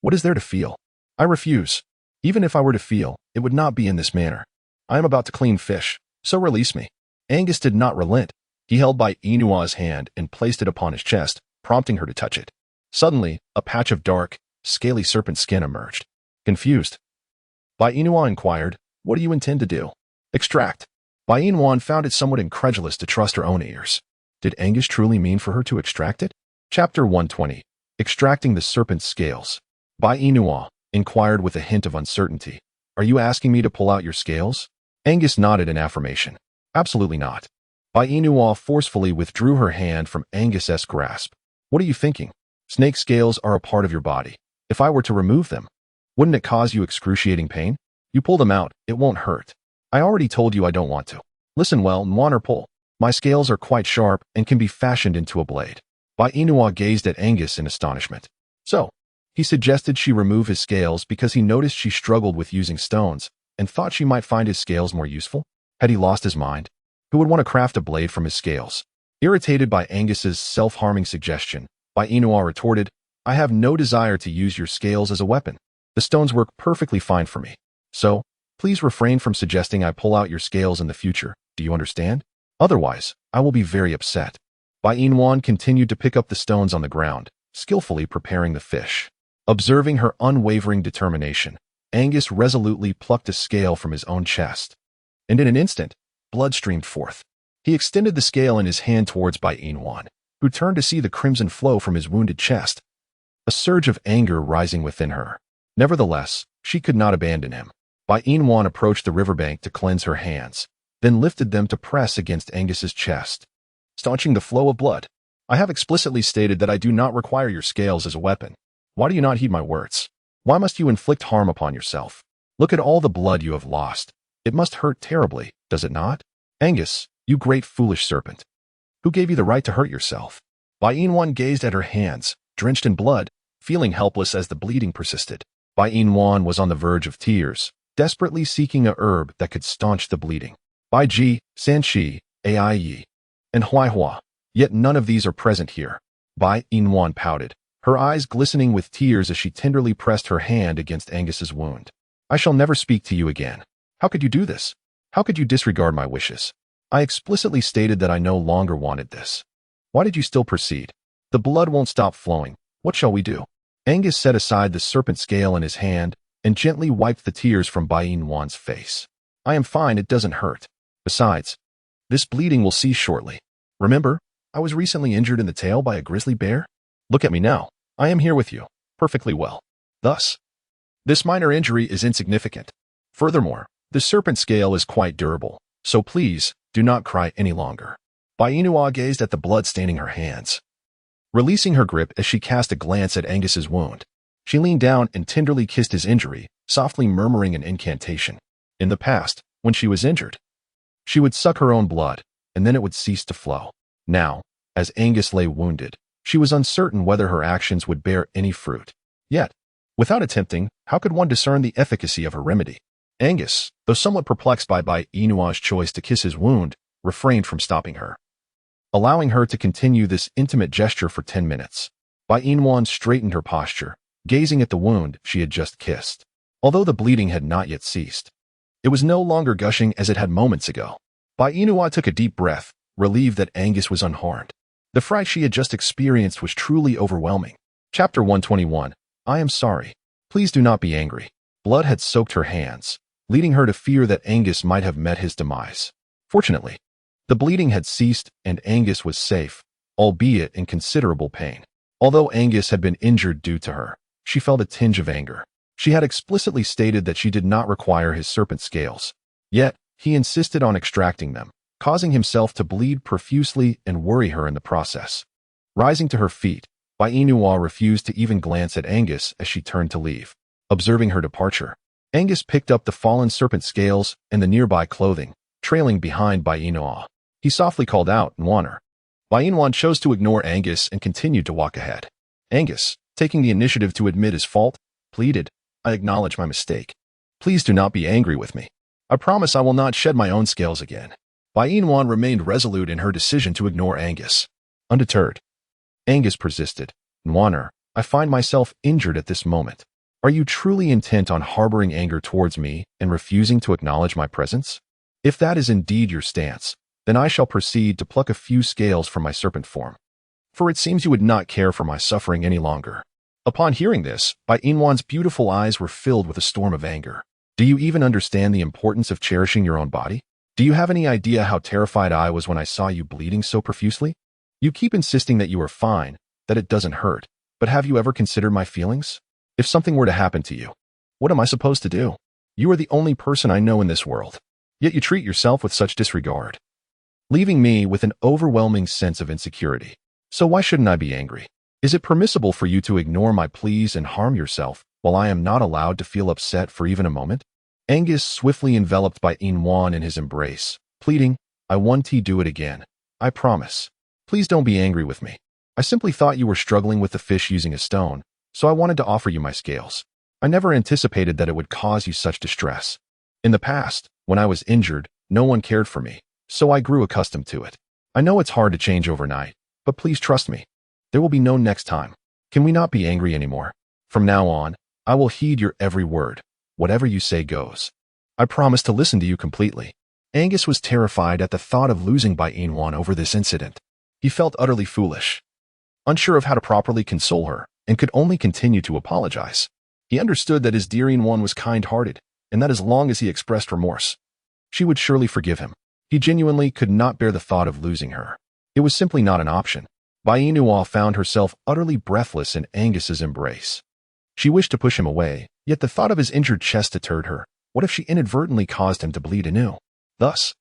What is there to feel? I refuse. Even if I were to feel, it would not be in this manner. I am about to clean fish, so release me." Angus did not relent. He held Bai Inwan's hand and placed it upon his chest, prompting her to touch it. Suddenly, a patch of dark, scaly serpent skin emerged. Confused, Bai Inwan inquired, "What do you intend to do?" "Extract." Bai Inwan found it somewhat incredulous to trust her own ears. Did Angus truly mean for her to extract it? Chapter 120. Extracting the Serpent's Scales. Bai Inua inquired with a hint of uncertainty. Are you asking me to pull out your scales? Angus nodded in affirmation. Absolutely not. Bai Inua forcefully withdrew her hand from Angus's grasp. What are you thinking? Snake scales are a part of your body. If I were to remove them, wouldn't it cause you excruciating pain? You pull them out, it won't hurt. I already told you I don't want to. Listen well, Nwaner pull. My scales are quite sharp and can be fashioned into a blade. Bai Inua gazed at Angus in astonishment. So, he suggested she remove his scales because he noticed she struggled with using stones and thought she might find his scales more useful? Had he lost his mind? Who would want to craft a blade from his scales? Irritated by Angus's self-harming suggestion, Bai Inua retorted, I have no desire to use your scales as a weapon. The stones work perfectly fine for me. So, please refrain from suggesting I pull out your scales in the future. Do you understand? Otherwise, I will be very upset. Bai Inwan continued to pick up the stones on the ground, skillfully preparing the fish. Observing her unwavering determination, Angus resolutely plucked a scale from his own chest. And in an instant, blood streamed forth. He extended the scale in his hand towards Bai Inwan, who turned to see the crimson flow from his wounded chest. A surge of anger rising within her. Nevertheless, she could not abandon him. Bai Inwan approached the riverbank to cleanse her hands, then lifted them to press against Angus's chest, staunching the flow of blood. I have explicitly stated that I do not require your scales as a weapon. Why do you not heed my words? Why must you inflict harm upon yourself? Look at all the blood you have lost. It must hurt terribly, does it not? Angus, you great foolish serpent. Who gave you the right to hurt yourself? Bai Inwan gazed at her hands, drenched in blood, feeling helpless as the bleeding persisted. Bai Inwan was on the verge of tears, desperately seeking a herb that could staunch the bleeding. Bai Ji, San Shi, Ai Yi, and Huai Hua. Yet none of these are present here. Bai Inwan pouted, her eyes glistening with tears as she tenderly pressed her hand against Angus's wound. I shall never speak to you again. How could you do this? How could you disregard my wishes? I explicitly stated that I no longer wanted this. Why did you still proceed? The blood won't stop flowing. What shall we do? Angus set aside the serpent scale in his hand and gently wiped the tears from Bai Inwan's face. I am fine, it doesn't hurt. Besides, this bleeding will cease shortly. Remember, I was recently injured in the tail by a grizzly bear? Look at me now. I am here with you, perfectly well. Thus, this minor injury is insignificant. Furthermore, the serpent scale is quite durable, so please, do not cry any longer. Bai Inua gazed at the blood staining her hands, releasing her grip as she cast a glance at Angus's wound. She leaned down and tenderly kissed his injury, softly murmuring an incantation. In the past, when she was injured, she would suck her own blood, and then it would cease to flow. Now, as Angus lay wounded, she was uncertain whether her actions would bear any fruit. Yet, without attempting, how could one discern the efficacy of her remedy? Angus, though somewhat perplexed by Bai Inua's choice to kiss his wound, refrained from stopping her, allowing her to continue this intimate gesture for 10 minutes. Bai Inwan straightened her posture, gazing at the wound she had just kissed. Although the bleeding had not yet ceased, it was no longer gushing as it had moments ago. Bai Inua took a deep breath, relieved that Angus was unharmed. The fright she had just experienced was truly overwhelming. Chapter 121. I am sorry. Please do not be angry. Blood had soaked her hands, leading her to fear that Angus might have met his demise. Fortunately, the bleeding had ceased and Angus was safe, albeit in considerable pain. Although Angus had been injured due to her, she felt a tinge of anger. She had explicitly stated that she did not require his serpent scales. Yet, he insisted on extracting them, causing himself to bleed profusely and worry her in the process. Rising to her feet, Bai Inua refused to even glance at Angus as she turned to leave. Observing her departure, Angus picked up the fallen serpent scales and the nearby clothing, trailing behind Bai Inua. He softly called out, Nwaner. Bai Inwan chose to ignore Angus and continued to walk ahead. Angus, taking the initiative to admit his fault, pleaded, I acknowledge my mistake. Please do not be angry with me. I promise I will not shed my own scales again. Bai Inwan remained resolute in her decision to ignore Angus. Undeterred, Angus persisted, Nwaner, I find myself injured at this moment. Are you truly intent on harboring anger towards me and refusing to acknowledge my presence? If that is indeed your stance, then I shall proceed to pluck a few scales from my serpent form. For it seems you would not care for my suffering any longer. Upon hearing this, Bai Inwan's beautiful eyes were filled with a storm of anger. Do you even understand the importance of cherishing your own body? Do you have any idea how terrified I was when I saw you bleeding so profusely? You keep insisting that you are fine, that it doesn't hurt, but have you ever considered my feelings? If something were to happen to you, what am I supposed to do? You are the only person I know in this world, yet you treat yourself with such disregard, leaving me with an overwhelming sense of insecurity. So why shouldn't I be angry? Is it permissible for you to ignore my pleas and harm yourself while I am not allowed to feel upset for even a moment? Angus swiftly enveloped by Inwan in his embrace, pleading, I want to do it again. I promise. Please don't be angry with me. I simply thought you were struggling with the fish using a stone, so I wanted to offer you my scales. I never anticipated that it would cause you such distress. In the past, when I was injured, no one cared for me, so I grew accustomed to it. I know it's hard to change overnight, but please trust me. There will be no next time. Can we not be angry anymore? From now on, I will heed your every word. Whatever you say goes. I promise to listen to you completely. Angus was terrified at the thought of losing by Inwan over this incident. He felt utterly foolish, unsure of how to properly console her, and could only continue to apologize. He understood that his dear Inwan was kind-hearted, and that as long as he expressed remorse, she would surely forgive him. He genuinely could not bear the thought of losing her. It was simply not an option. Bainua found herself utterly breathless in Angus's embrace. She wished to push him away, yet the thought of his injured chest deterred her. What if she inadvertently caused him to bleed anew? Thus,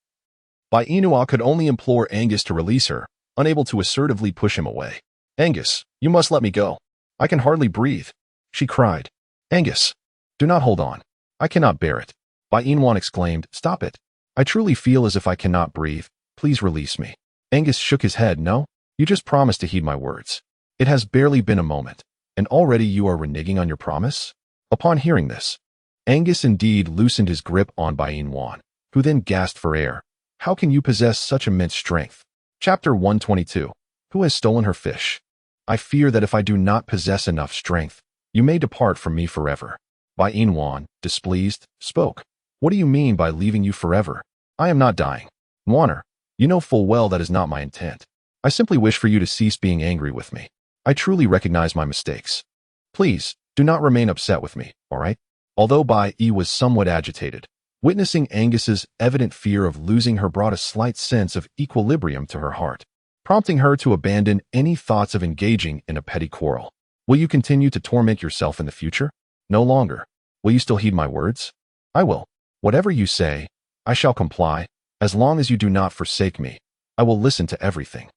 Bainua could only implore Angus to release her, unable to assertively push him away. Angus, you must let me go. I can hardly breathe, she cried. Angus, do not hold on. I cannot bear it. Bainwan exclaimed, stop it. I truly feel as if I cannot breathe. Please release me. Angus shook his head. No, you just promised to heed my words. It has barely been a moment, and already you are reneging on your promise? Upon hearing this, Angus indeed loosened his grip on Bainwan, who then gasped for air. How can you possess such immense strength? Chapter 122. Who has stolen her fish? I fear that if I do not possess enough strength, you may depart from me forever. Bainwan, displeased, spoke. What do you mean by leaving you forever? I am not dying. Wanner, you know full well that is not my intent. I simply wish for you to cease being angry with me. I truly recognize my mistakes. Please, do not remain upset with me, all right? Although Bai was somewhat agitated, witnessing Angus's evident fear of losing her brought a slight sense of equilibrium to her heart, prompting her to abandon any thoughts of engaging in a petty quarrel. Will you continue to torment yourself in the future? No longer. Will you still heed my words? I will. Whatever you say, I shall comply. As long as you do not forsake me, I will listen to everything.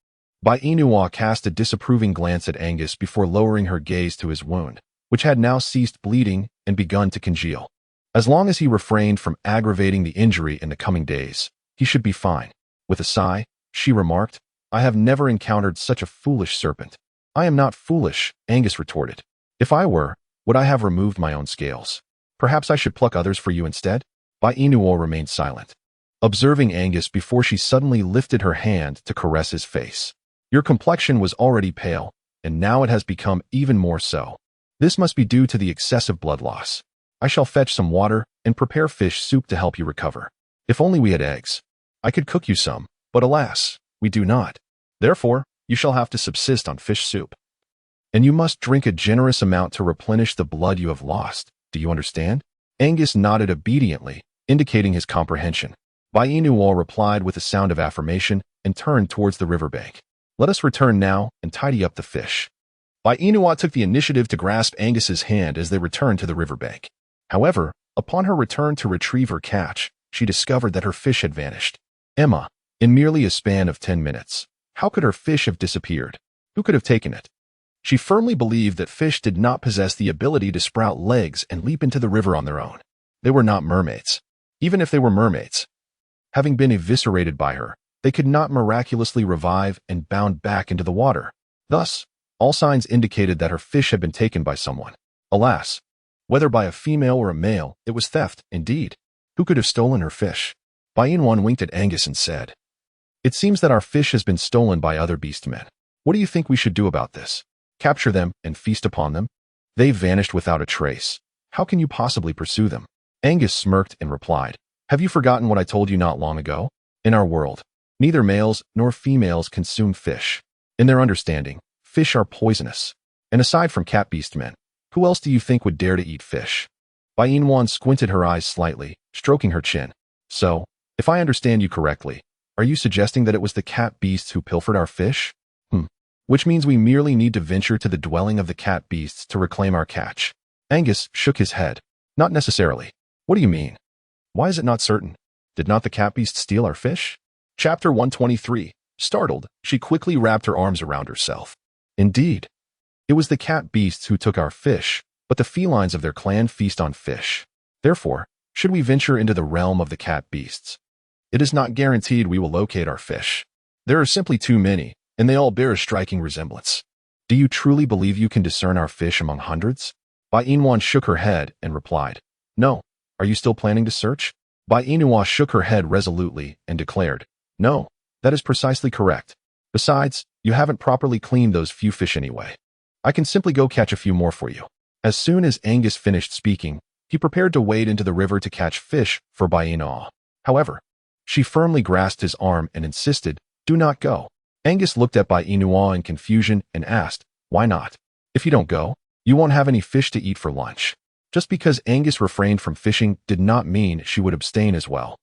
Bainua cast a disapproving glance at Angus before lowering her gaze to his wound, which had now ceased bleeding and begun to congeal. As long as he refrained from aggravating the injury in the coming days, he should be fine. With a sigh, she remarked, I have never encountered such a foolish serpent. I am not foolish, Angus retorted. If I were, would I have removed my own scales? Perhaps I should pluck others for you instead? Bainua remained silent, observing Angus before she suddenly lifted her hand to caress his face. Your complexion was already pale, and now it has become even more so. This must be due to the excessive blood loss. I shall fetch some water and prepare fish soup to help you recover. If only we had eggs. I could cook you some, but alas, we do not. Therefore, you shall have to subsist on fish soup. And you must drink a generous amount to replenish the blood you have lost. Do you understand? Angus nodded obediently, indicating his comprehension. Bainua replied with a sound of affirmation and turned towards the riverbank. Let us return now and tidy up the fish. Bainua took the initiative to grasp Angus's hand as they returned to the riverbank. However, upon her return to retrieve her catch, she discovered that her fish had vanished. Emma, in merely a span of 10 minutes. How could her fish have disappeared? Who could have taken it? She firmly believed that fish did not possess the ability to sprout legs and leap into the river on their own. They were not mermaids. Even if they were mermaids, having been eviscerated by her, they could not miraculously revive and bound back into the water. Thus, all signs indicated that her fish had been taken by someone. Alas, whether by a female or a male, it was theft, indeed. Who could have stolen her fish? Bainwan winked at Angus and said, It seems that our fish has been stolen by other beastmen. What do you think we should do about this? Capture them and feast upon them? They vanished without a trace. How can you possibly pursue them? Angus smirked and replied, Have you forgotten what I told you not long ago? In our world, neither males nor females consume fish. In their understanding, fish are poisonous. And aside from cat beastmen, who else do you think would dare to eat fish? Bainwan squinted her eyes slightly, stroking her chin. So, if I understand you correctly, are you suggesting that it was the cat beasts who pilfered our fish? which means we merely need to venture to the dwelling of the cat beasts to reclaim our catch. Angus shook his head. Not necessarily. What do you mean? Why is it not certain? Did not the cat beast steal our fish? Chapter 123. Startled, she quickly wrapped her arms around herself. Indeed. It was the cat beasts who took our fish, but the felines of their clan feast on fish. Therefore, should we venture into the realm of the cat beasts? It is not guaranteed we will locate our fish. There are simply too many, and they all bear a striking resemblance. Do you truly believe you can discern our fish among hundreds? Bai Inwan shook her head and replied, No. Are you still planning to search? Bai Inua shook her head resolutely and declared, No, that is precisely correct. Besides, you haven't properly cleaned those few fish anyway. I can simply go catch a few more for you. As soon as Angus finished speaking, he prepared to wade into the river to catch fish for Bai Inua. However, she firmly grasped his arm and insisted, Do not go. Angus looked at Bai Inua in confusion and asked, Why not? If you don't go, you won't have any fish to eat for lunch. Just because Angus refrained from fishing did not mean she would abstain as well.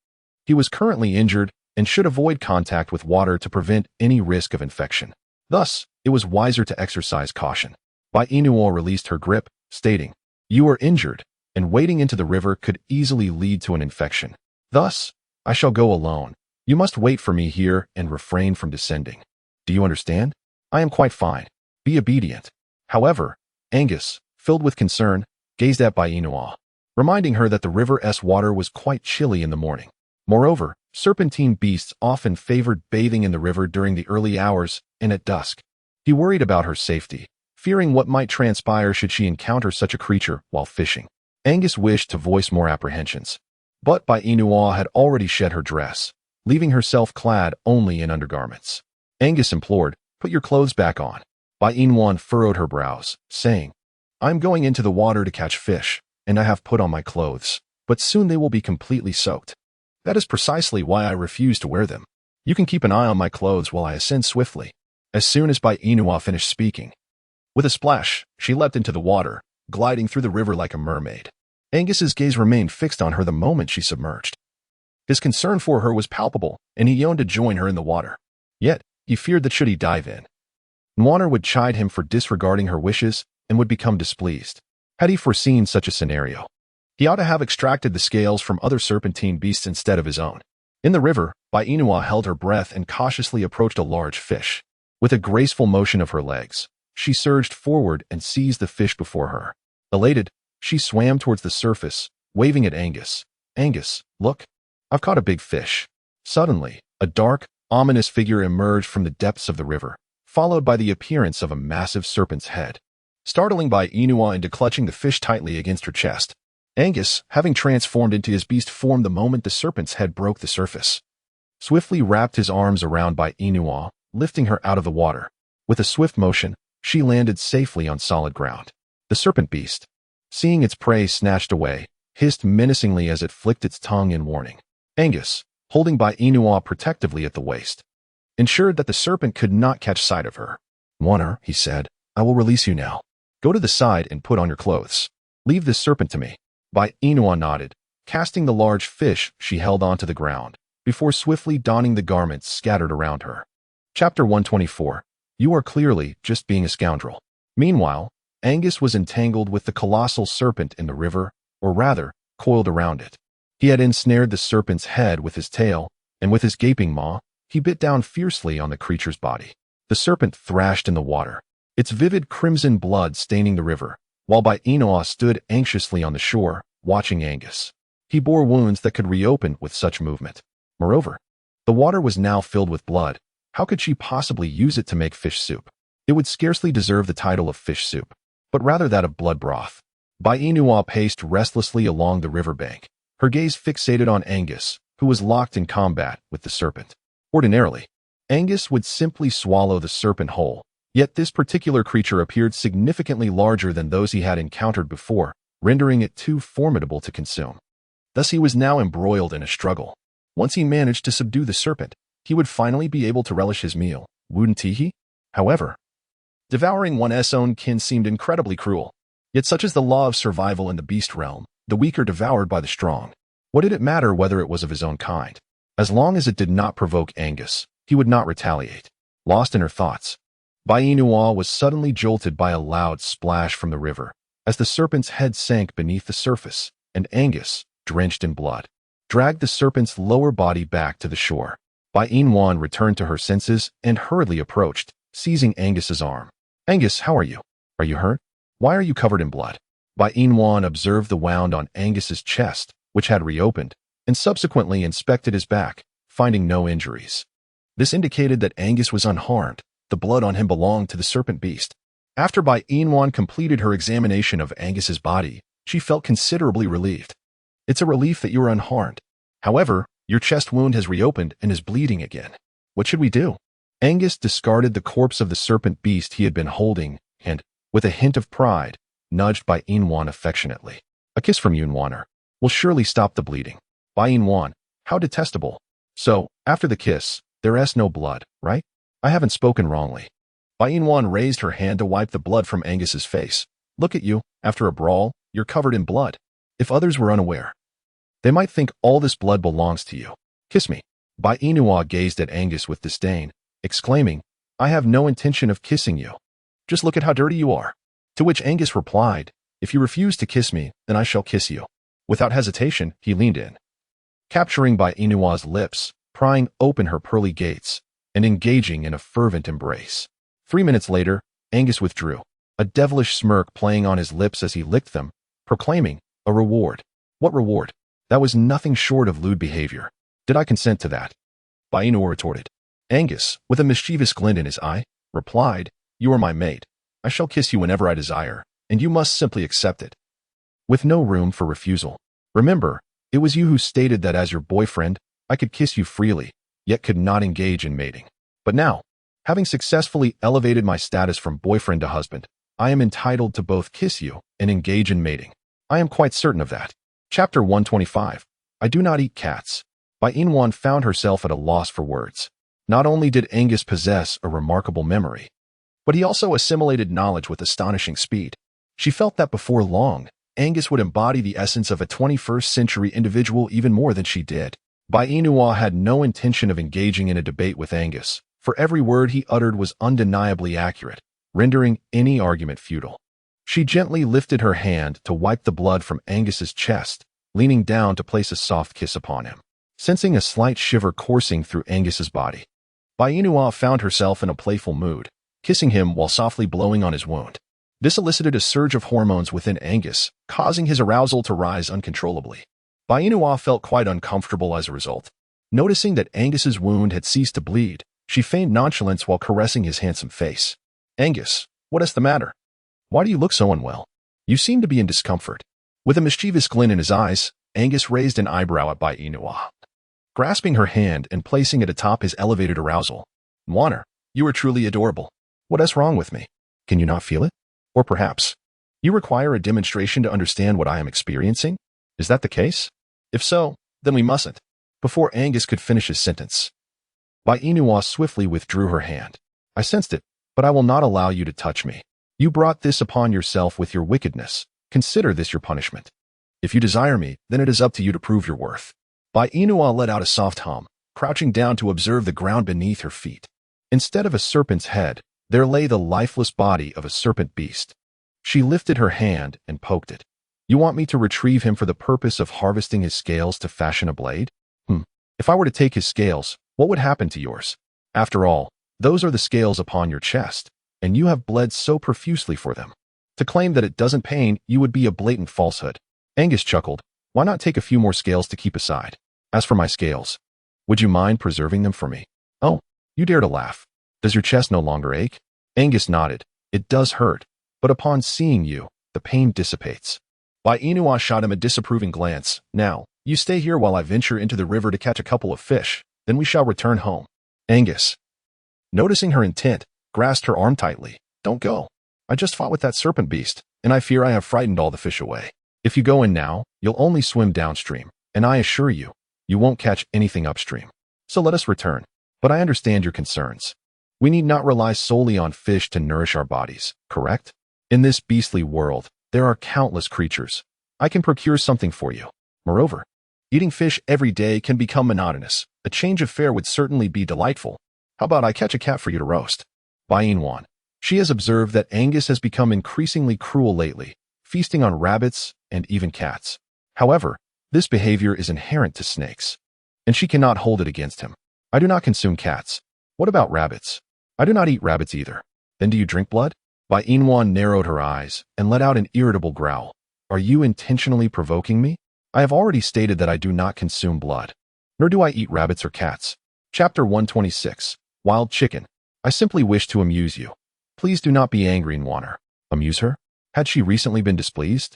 He was currently injured and should avoid contact with water to prevent any risk of infection. Thus, it was wiser to exercise caution. Bai Inua released her grip, stating, You are injured, and wading into the river could easily lead to an infection. Thus, I shall go alone. You must wait for me here and refrain from descending. Do you understand? I am quite fine. Be obedient. However, Angus, filled with concern, gazed at Bai Inua, reminding her that the river's water was quite chilly in the morning. Moreover, serpentine beasts often favored bathing in the river during the early hours and at dusk. He worried about her safety, fearing what might transpire should she encounter such a creature while fishing. Angus wished to voice more apprehensions, but Bai Inua had already shed her dress, leaving herself clad only in undergarments. Angus implored, Put your clothes back on. Bai Inwan furrowed her brows, saying, I am going into the water to catch fish, and I have put on my clothes, but soon they will be completely soaked. That is precisely why I refuse to wear them. You can keep an eye on my clothes while I ascend swiftly. As soon as Bai Inua finished speaking, with a splash, she leapt into the water, gliding through the river like a mermaid. Angus's gaze remained fixed on her the moment she submerged. His concern for her was palpable, and he yearned to join her in the water. Yet, he feared that should he dive in, Nwaner would chide him for disregarding her wishes and would become displeased. Had he foreseen such a scenario, he ought to have extracted the scales from other serpentine beasts instead of his own. In the river, Bai Inua held her breath and cautiously approached a large fish. With a graceful motion of her legs, she surged forward and seized the fish before her. Elated, she swam towards the surface, waving at Angus. Angus, look, I've caught a big fish. Suddenly, a dark, ominous figure emerged from the depths of the river, followed by the appearance of a massive serpent's head. Startling Bai Inua into clutching the fish tightly against her chest, Angus, having transformed into his beast form the moment the serpent's head broke the surface, swiftly wrapped his arms around Bai Inua, lifting her out of the water. With a swift motion, she landed safely on solid ground. The serpent beast, seeing its prey snatched away, hissed menacingly as it flicked its tongue in warning. Angus, holding Bai Inua protectively at the waist, ensured that the serpent could not catch sight of her. Nwaner, he said, I will release you now. Go to the side and put on your clothes. Leave this serpent to me. Bai Inua nodded, casting the large fish she held onto the ground, before swiftly donning the garments scattered around her. Chapter 124. You are clearly just being a scoundrel. Meanwhile, Angus was entangled with the colossal serpent in the river, or rather, coiled around it. He had ensnared the serpent's head with his tail, and with his gaping maw, he bit down fiercely on the creature's body. The serpent thrashed in the water, its vivid crimson blood staining the river, while Bai Inua stood anxiously on the shore, watching Angus. He bore wounds that could reopen with such movement. Moreover, the water was now filled with blood. How could she possibly use it to make fish soup? It would scarcely deserve the title of fish soup, but rather that of blood broth. Bai Inua paced restlessly along the riverbank, her gaze fixated on Angus, who was locked in combat with the serpent. Ordinarily, Angus would simply swallow the serpent whole, yet this particular creature appeared significantly larger than those he had encountered before, rendering it too formidable to consume. Thus he was now embroiled in a struggle. Once he managed to subdue the serpent, he would finally be able to relish his meal, wouldn't he? However, devouring one's own kin seemed incredibly cruel. Yet such is the law of survival in the beast realm, the weak are devoured by the strong. What did it matter whether it was of his own kind? As long as it did not provoke Angus, he would not retaliate. Lost in her thoughts, Bainua was suddenly jolted by a loud splash from the river, as the serpent's head sank beneath the surface, and Angus, drenched in blood, dragged the serpent's lower body back to the shore. Bainwan returned to her senses and hurriedly approached, seizing Angus's arm. "Angus, how are you? Are you hurt? Why are you covered in blood?" Bainwan observed the wound on Angus's chest, which had reopened, and subsequently inspected his back, finding no injuries. This indicated that Angus was unharmed. The blood on him belonged to the serpent beast. After Bainwan completed her examination of Angus's body, she felt considerably relieved. "It's a relief that you are unharmed. However, your chest wound has reopened and is bleeding again. What should we do?" Angus discarded the corpse of the serpent beast he had been holding and, with a hint of pride, nudged Bainwan affectionately. "A kiss from Yunwaner will surely stop the bleeding." Bainwan, how detestable. "So, after the kiss, there's no blood, right? I haven't spoken wrongly." Bainwan raised her hand to wipe the blood from Angus's face. "Look at you, after a brawl, you're covered in blood. If others were unaware, they might think all this blood belongs to you. Kiss me." Bainua gazed at Angus with disdain, exclaiming, "I have no intention of kissing you. Just look at how dirty you are." To which Angus replied, "If you refuse to kiss me, then I shall kiss you." Without hesitation, he leaned in, capturing Bainua's lips, prying open her pearly gates, and engaging in a fervent embrace. 3 minutes later, Angus withdrew, a devilish smirk playing on his lips as he licked them, proclaiming, "A reward." "What reward? That was nothing short of lewd behavior. Did I consent to that?" Bainua retorted. Angus, with a mischievous glint in his eye, replied, "You are my mate. I shall kiss you whenever I desire, and you must simply accept it, with no room for refusal. Remember, it was you who stated that as your boyfriend, I could kiss you freely, yet could not engage in mating. But now, having successfully elevated my status from boyfriend to husband, I am entitled to both kiss you and engage in mating. I am quite certain of that." Chapter 125. I do not eat cats. Bainwan found herself at a loss for words. Not only did Angus possess a remarkable memory, but he also assimilated knowledge with astonishing speed. She felt that before long, Angus would embody the essence of a 21st century individual even more than she did. Bainua had no intention of engaging in a debate with Angus, for every word he uttered was undeniably accurate, rendering any argument futile. She gently lifted her hand to wipe the blood from Angus's chest, leaning down to place a soft kiss upon him. Sensing a slight shiver coursing through Angus's body, Bainua found herself in a playful mood, kissing him while softly blowing on his wound. This elicited a surge of hormones within Angus, causing his arousal to rise uncontrollably. Bainua felt quite uncomfortable as a result. Noticing that Angus's wound had ceased to bleed, she feigned nonchalance while caressing his handsome face. "Angus, what is the matter? Why do you look so unwell? You seem to be in discomfort." With a mischievous glint in his eyes, Angus raised an eyebrow at Bainua, grasping her hand and placing it atop his elevated arousal. "Wanner, you are truly adorable. What is wrong with me? Can you not feel it? Or perhaps you require a demonstration to understand what I am experiencing? Is that the case? If so, then we mustn't." Before Angus could finish his sentence, Bainua swiftly withdrew her hand. "I sensed it, but I will not allow you to touch me. You brought this upon yourself with your wickedness. Consider this your punishment. If you desire me, then it is up to you to prove your worth." Bainua let out a soft hum, crouching down to observe the ground beneath her feet. Instead of a serpent's head, there lay the lifeless body of a serpent beast. She lifted her hand and poked it. "You want me to retrieve him for the purpose of harvesting his scales to fashion a blade? If I were to take his scales, what would happen to yours? After all, those are the scales upon your chest, and you have bled so profusely for them. To claim that it doesn't pain you would be a blatant falsehood." Angus chuckled. "Why not take a few more scales to keep aside? As for my scales, would you mind preserving them for me?" "Oh, you dare to laugh. Does your chest no longer ache?" Angus nodded. "It does hurt, but upon seeing you, the pain dissipates." Bainua shot him a disapproving glance. "Now, you stay here while I venture into the river to catch a couple of fish, then we shall return home." Angus, noticing her intent, grasped her arm tightly. "Don't go. I just fought with that serpent beast, and I fear I have frightened all the fish away. If you go in now, you'll only swim downstream, and I assure you, you won't catch anything upstream. So let us return. But I understand your concerns. We need not rely solely on fish to nourish our bodies, correct? In this beastly world, there are countless creatures. I can procure something for you. Moreover, eating fish every day can become monotonous. A change of fare would certainly be delightful. How about I catch a cat for you to roast?" Bainwan, She has observed that Angus has become increasingly cruel lately, feasting on rabbits and even cats. However, this behavior is inherent to snakes, and she cannot hold it against him. I do not consume cats. What about rabbits? I do not eat rabbits either. Then do you drink blood? Bai Inwan narrowed her eyes and let out an irritable growl. Are you intentionally provoking me? I have already stated that I do not consume blood, nor do I eat rabbits or cats. Chapter 126. Wild Chicken. I simply wish to amuse you. Please do not be angry, Nwanner. Amuse her? Had she recently been displeased?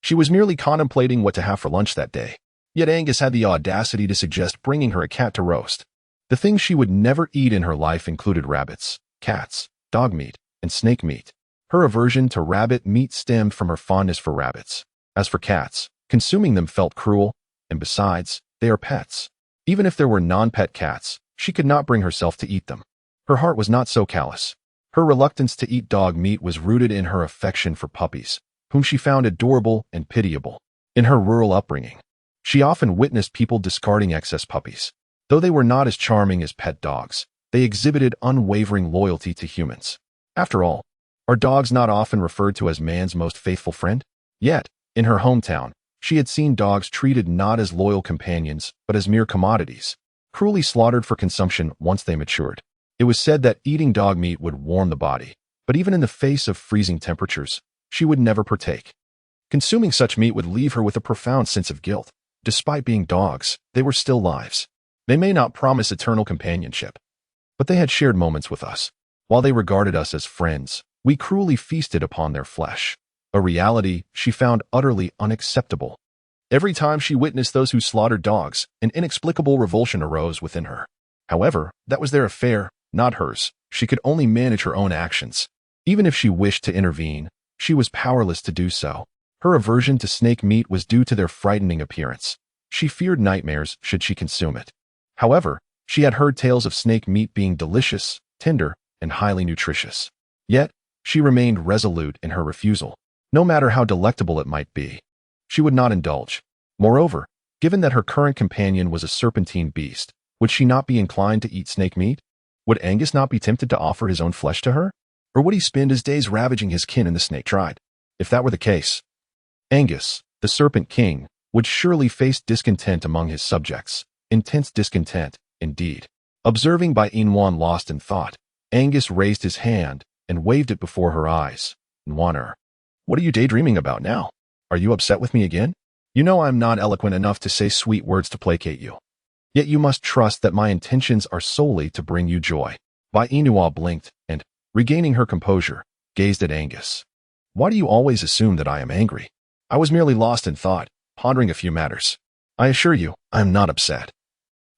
She was merely contemplating what to have for lunch that day. Yet Angus had the audacity to suggest bringing her a cat to roast. The things she would never eat in her life included rabbits, cats, dog meat, and snake meat. Her aversion to rabbit meat stemmed from her fondness for rabbits. As for cats, consuming them felt cruel, and besides, they are pets. Even if there were non-pet cats, she could not bring herself to eat them. Her heart was not so callous. Her reluctance to eat dog meat was rooted in her affection for puppies, whom she found adorable and pitiable. In her rural upbringing, she often witnessed people discarding excess puppies. Though they were not as charming as pet dogs, they exhibited unwavering loyalty to humans. After all, are dogs not often referred to as man's most faithful friend? Yet, in her hometown, she had seen dogs treated not as loyal companions, but as mere commodities, cruelly slaughtered for consumption once they matured. It was said that eating dog meat would warm the body, but even in the face of freezing temperatures, she would never partake. Consuming such meat would leave her with a profound sense of guilt. Despite being dogs, they were still lives. They may not promise eternal companionship, but they had shared moments with us. While they regarded us as friends, we cruelly feasted upon their flesh, a reality she found utterly unacceptable. Every time she witnessed those who slaughtered dogs, an inexplicable revulsion arose within her. However, that was their affair, not hers. She could only manage her own actions. Even if she wished to intervene, she was powerless to do so. Her aversion to snake meat was due to their frightening appearance. She feared nightmares should she consume it. However, she had heard tales of snake meat being delicious, tender, and highly nutritious. Yet, she remained resolute in her refusal. No matter how delectable it might be, she would not indulge. Moreover, given that her current companion was a serpentine beast, would she not be inclined to eat snake meat? Would Angus not be tempted to offer his own flesh to her? Or would he spend his days ravaging his kin in the snake tribe? If that were the case, Angus, the Serpent King, would surely face discontent among his subjects. Intense discontent, indeed. Observing Bai Inwan lost in thought, Angus raised his hand and waved it before her eyes. Nwanner, what are you daydreaming about now? Are you upset with me again? You know I'm not eloquent enough to say sweet words to placate you. Yet you must trust that my intentions are solely to bring you joy. Bai Inua blinked and, regaining her composure, gazed at Angus. Why do you always assume that I am angry? I was merely lost in thought, pondering a few matters. I assure you, I am not upset.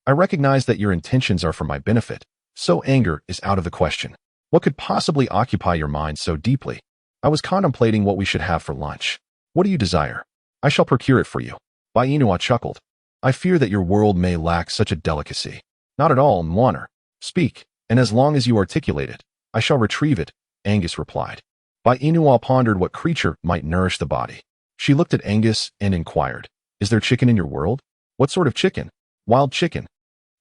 I recognize that your intentions are for my benefit, so anger is out of the question. What could possibly occupy your mind so deeply? I was contemplating what we should have for lunch. What do you desire? I shall procure it for you. Bai Inua chuckled. I fear that your world may lack such a delicacy. Not at all, Nwanner. Speak, and as long as you articulate it, I shall retrieve it, Angus replied. Bai Inua pondered what creature might nourish the body. She looked at Angus and inquired, Is there chicken in your world? What sort of chicken? Wild chicken.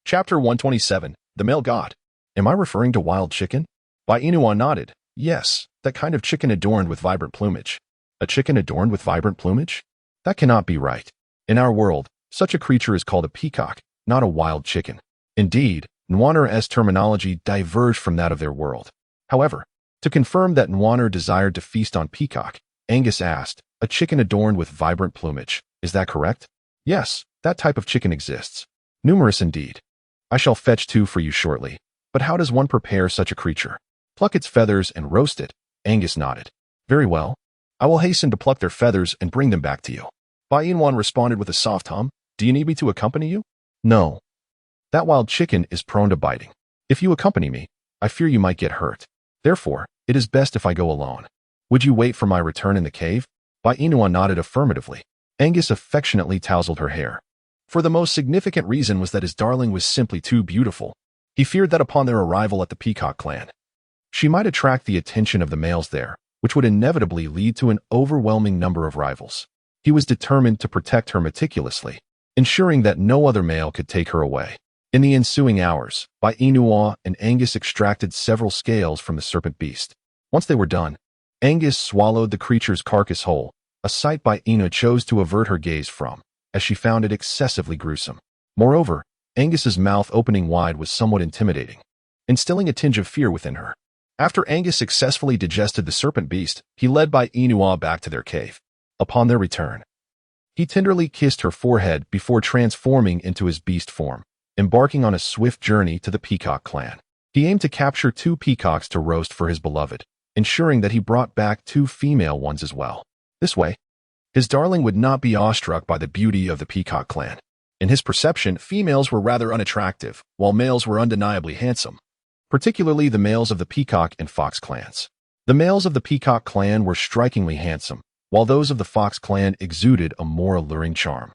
Chapter 127. The Male God. Am I referring to wild chicken? Bai Inua nodded. Yes, that kind of chicken adorned with vibrant plumage. A chicken adorned with vibrant plumage? That cannot be right. In our world, such a creature is called a peacock, not a wild chicken. Indeed, Nwanner's terminology diverged from that of their world. However, to confirm that Nwanner desired to feast on peacock, Angus asked, a chicken adorned with vibrant plumage, is that correct? Yes, that type of chicken exists. Numerous indeed. I shall fetch 2 for you shortly. But how does one prepare such a creature? Pluck its feathers and roast it. Angus nodded. Very well. I will hasten to pluck their feathers and bring them back to you. Bai Inwan responded with a soft hum. Do you need me to accompany you? No. That wild chicken is prone to biting. If you accompany me, I fear you might get hurt. Therefore, it is best if I go alone. Would you wait for my return in the cave? Bai Inwan nodded affirmatively. Angus affectionately tousled her hair. For the most significant reason was that his darling was simply too beautiful. He feared that upon their arrival at the Peacock clan, she might attract the attention of the males there, which would inevitably lead to an overwhelming number of rivals. He was determined to protect her meticulously, ensuring that no other male could take her away. In the ensuing hours, Bai Inua and Angus extracted several scales from the serpent beast. Once they were done, Angus swallowed the creature's carcass whole, a sight Ina chose to avert her gaze from, as she found it excessively gruesome. Moreover, Angus's mouth opening wide was somewhat intimidating, instilling a tinge of fear within her. After Angus successfully digested the serpent beast, he led Inua back to their cave. Upon their return, he tenderly kissed her forehead before transforming into his beast form, embarking on a swift journey to the Peacock clan. He aimed to capture 2 peacocks to roast for his beloved, ensuring that he brought back 2 female ones as well. This way, his darling would not be awestruck by the beauty of the Peacock clan. In his perception, females were rather unattractive, while males were undeniably handsome, particularly the males of the Peacock and Fox clans. The males of the Peacock clan were strikingly handsome, while those of the Fox clan exuded a more alluring charm.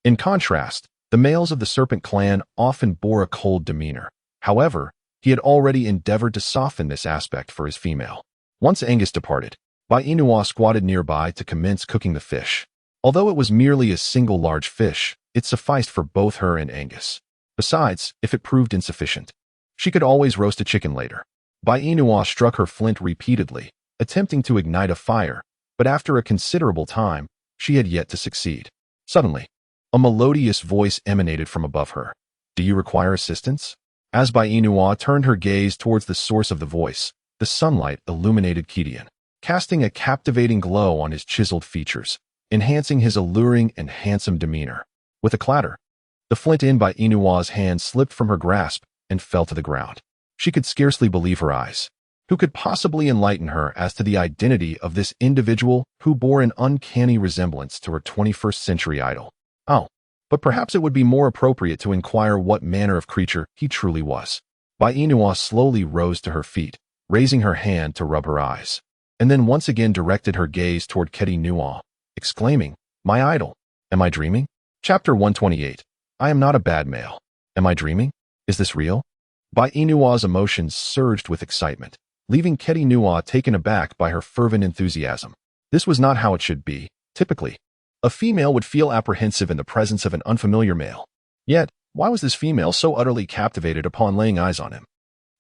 In contrast, the males of the Serpent clan often bore a cold demeanor. However, he had already endeavored to soften this aspect for his female. Once Angus departed, Inua squatted nearby to commence cooking the fish. Although it was merely a single large fish, it sufficed for both her and Angus. Besides, if it proved insufficient, she could always roast a chicken later. Inua struck her flint repeatedly, attempting to ignite a fire, but after a considerable time, she had yet to succeed. Suddenly, a melodious voice emanated from above her. "Do you require assistance?" As Inua turned her gaze towards the source of the voice, the sunlight illuminated Gideon, casting a captivating glow on his chiseled features, enhancing his alluring and handsome demeanor. With a clatter, the flint in Inua's hand slipped from her grasp and fell to the ground. She could scarcely believe her eyes. Who could possibly enlighten her as to the identity of this individual who bore an uncanny resemblance to her 21st century idol? Oh, but perhaps it would be more appropriate to inquire what manner of creature he truly was. Inua slowly rose to her feet, raising her hand to rub her eyes, and then once again directed her gaze toward Keti Nua, exclaiming, "My idol, am I dreaming?" Chapter 128. I am not a bad male. Am I dreaming? Is this real? Inua's emotions surged with excitement, leaving Keti Nua taken aback by her fervent enthusiasm. This was not how it should be. Typically, a female would feel apprehensive in the presence of an unfamiliar male. Yet, why was this female so utterly captivated upon laying eyes on him?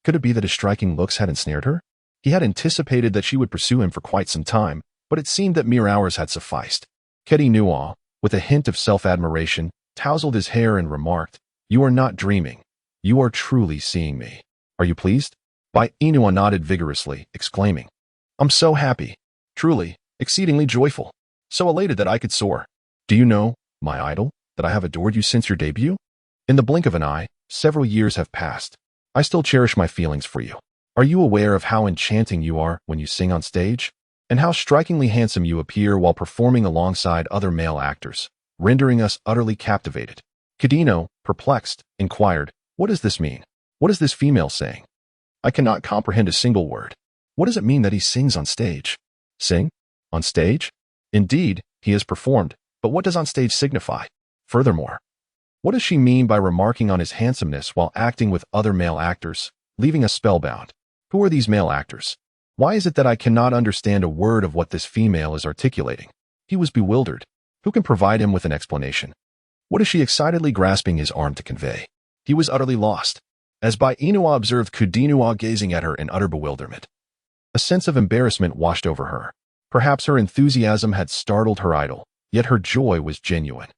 Could it be that his striking looks had ensnared her? He had anticipated that she would pursue him for quite some time, but it seemed that mere hours had sufficed. Keti Nua, with a hint of self-admiration, tousled his hair and remarked, "You are not dreaming. You are truly seeing me. Are you pleased?" Inua nodded vigorously, exclaiming, "I'm so happy. Truly, exceedingly joyful. So elated that I could soar. Do you know, my idol, that I have adored you since your debut? In the blink of an eye, several years have passed. I still cherish my feelings for you. Are you aware of how enchanting you are when you sing on stage? And how strikingly handsome you appear while performing alongside other male actors, rendering us utterly captivated?" Kadino, perplexed, inquired, "What does this mean? What is this female saying? I cannot comprehend a single word. What does it mean that he sings on stage?" "Sing? On stage? Indeed, he has performed, but what does on stage signify? Furthermore, what does she mean by remarking on his handsomeness while acting with other male actors, leaving us spellbound? Who are these male actors? Why is it that I cannot understand a word of what this female is articulating?" He was bewildered. Who can provide him with an explanation? What is she excitedly grasping his arm to convey? He was utterly lost, as Inua observed Kudinua gazing at her in utter bewilderment. A sense of embarrassment washed over her. Perhaps her enthusiasm had startled her idol, yet her joy was genuine.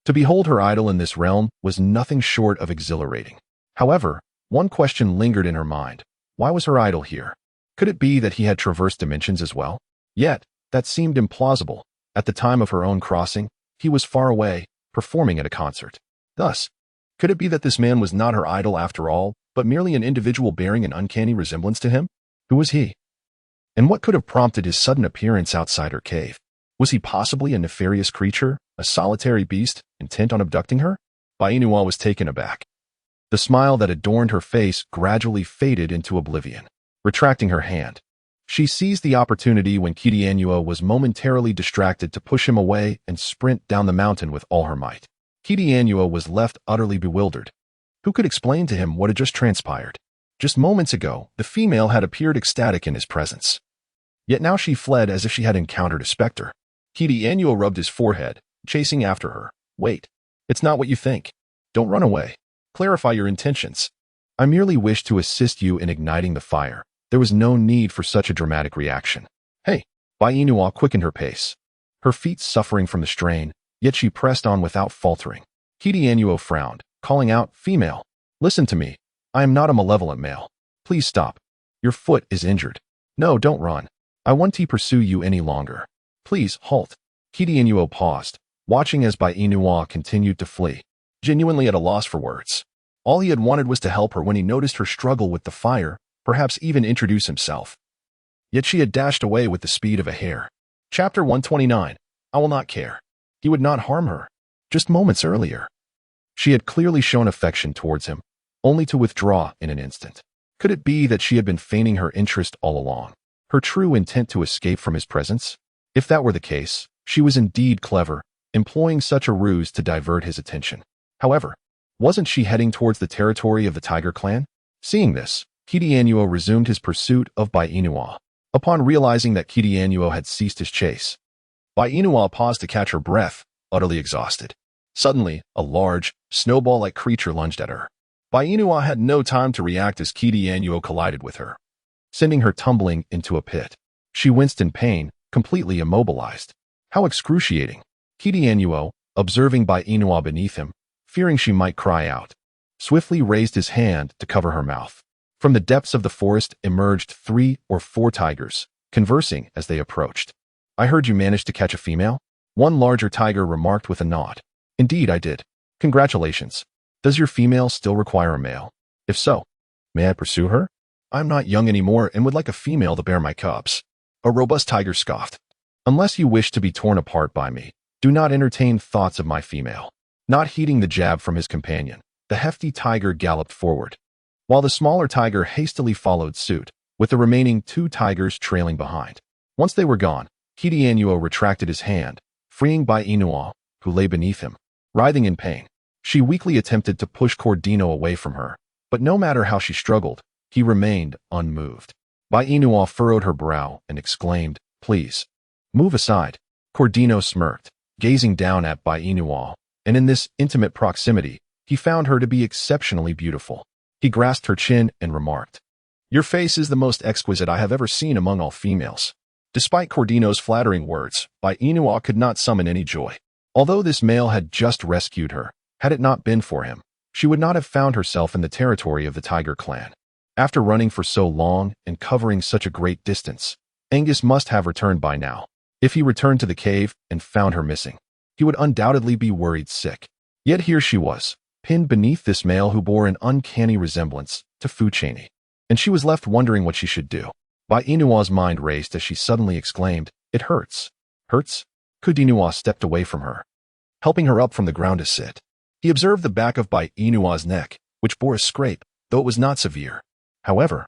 To behold her idol in this realm was nothing short of exhilarating. However, one question lingered in her mind. Why was her idol here? Could it be that he had traversed dimensions as well? Yet, that seemed implausible. At the time of her own crossing, he was far away, performing at a concert. Thus, could it be that this man was not her idol after all, but merely an individual bearing an uncanny resemblance to him? Who was he? And what could have prompted his sudden appearance outside her cave? Was he possibly a nefarious creature, a solitary beast, intent on abducting her? Inua was taken aback. The smile that adorned her face gradually faded into oblivion. Retracting her hand, she seized the opportunity when Kidianua was momentarily distracted to push him away and sprint down the mountain with all her might. Kidianua was left utterly bewildered. Who could explain to him what had just transpired? Just moments ago, the female had appeared ecstatic in his presence. Yet now she fled as if she had encountered a specter. Kidianua rubbed his forehead, chasing after her. "Wait. It's not what you think. Don't run away. Clarify your intentions. I merely wish to assist you in igniting the fire, There was no need for such a dramatic reaction. Hey, Bai Inua quickened her pace, her feet suffering from the strain, yet she pressed on without faltering. Kidianuo frowned, calling out, "Female, listen to me. I am not a malevolent male. Please stop. Your foot is injured. No, don't run. I won't pursue you any longer. Please, halt." Kidianuo paused, watching as Bai Inua continued to flee, genuinely at a loss for words. All he had wanted was to help her when he noticed her struggle with the fire, perhaps even introduce himself. Yet she had dashed away with the speed of a hare. Chapter 129. I will not care. He would not harm her. Just moments earlier, she had clearly shown affection towards him, only to withdraw in an instant. Could it be that she had been feigning her interest all along, her true intent to escape from his presence? If that were the case, she was indeed clever, employing such a ruse to divert his attention. However, wasn't she heading towards the territory of the Tiger clan? Seeing this, Kidianuo resumed his pursuit of Bai Inua. Upon realizing that Kidianuo had ceased his chase, Bai Inua paused to catch her breath, utterly exhausted. Suddenly, a large, snowball-like creature lunged at her. Bai Inua had no time to react as Kidianuo collided with her, sending her tumbling into a pit. She winced in pain, completely immobilized. How excruciating! Kidianuo, observing Bai Inua beneath him, fearing she might cry out, swiftly raised his hand to cover her mouth. From the depths of the forest emerged 3 or 4 tigers, conversing as they approached. "I heard you managed to catch a female?" One larger tiger remarked with a nod. "Indeed, I did. Congratulations. Does your female still require a male? If so, may I pursue her? I'm not young anymore and would like a female to bear my cubs." A robust tiger scoffed. "Unless you wish to be torn apart by me, do not entertain thoughts of my female." Not heeding the jab from his companion, the hefty tiger galloped forward, while the smaller tiger hastily followed suit, with the remaining 2 tigers trailing behind. Once they were gone, Kidianuo retracted his hand, freeing Bai Inua, who lay beneath him, writhing in pain. She weakly attempted to push Cordino away from her, but no matter how she struggled, he remained unmoved. Bai Inua furrowed her brow and exclaimed, "Please, move aside." Cordino smirked, gazing down at Bai Inua, and in this intimate proximity, he found her to be exceptionally beautiful. He grasped her chin and remarked, "Your face is the most exquisite I have ever seen among all females." Despite Cordino's flattering words, Bai Inua could not summon any joy. Although this male had just rescued her, had it not been for him, she would not have found herself in the territory of the Tiger clan. After running for so long and covering such a great distance, Angus must have returned by now. If he returned to the cave and found her missing, he would undoubtedly be worried sick. Yet here she was, pinned beneath this male who bore an uncanny resemblance to Fu Cheney, and she was left wondering what she should do. Bai Inua's mind raced as she suddenly exclaimed, "It hurts." "Hurts?" Kudinua stepped away from her, helping her up from the ground to sit. He observed the back of Bai Inua's neck, which bore a scrape, though it was not severe. However,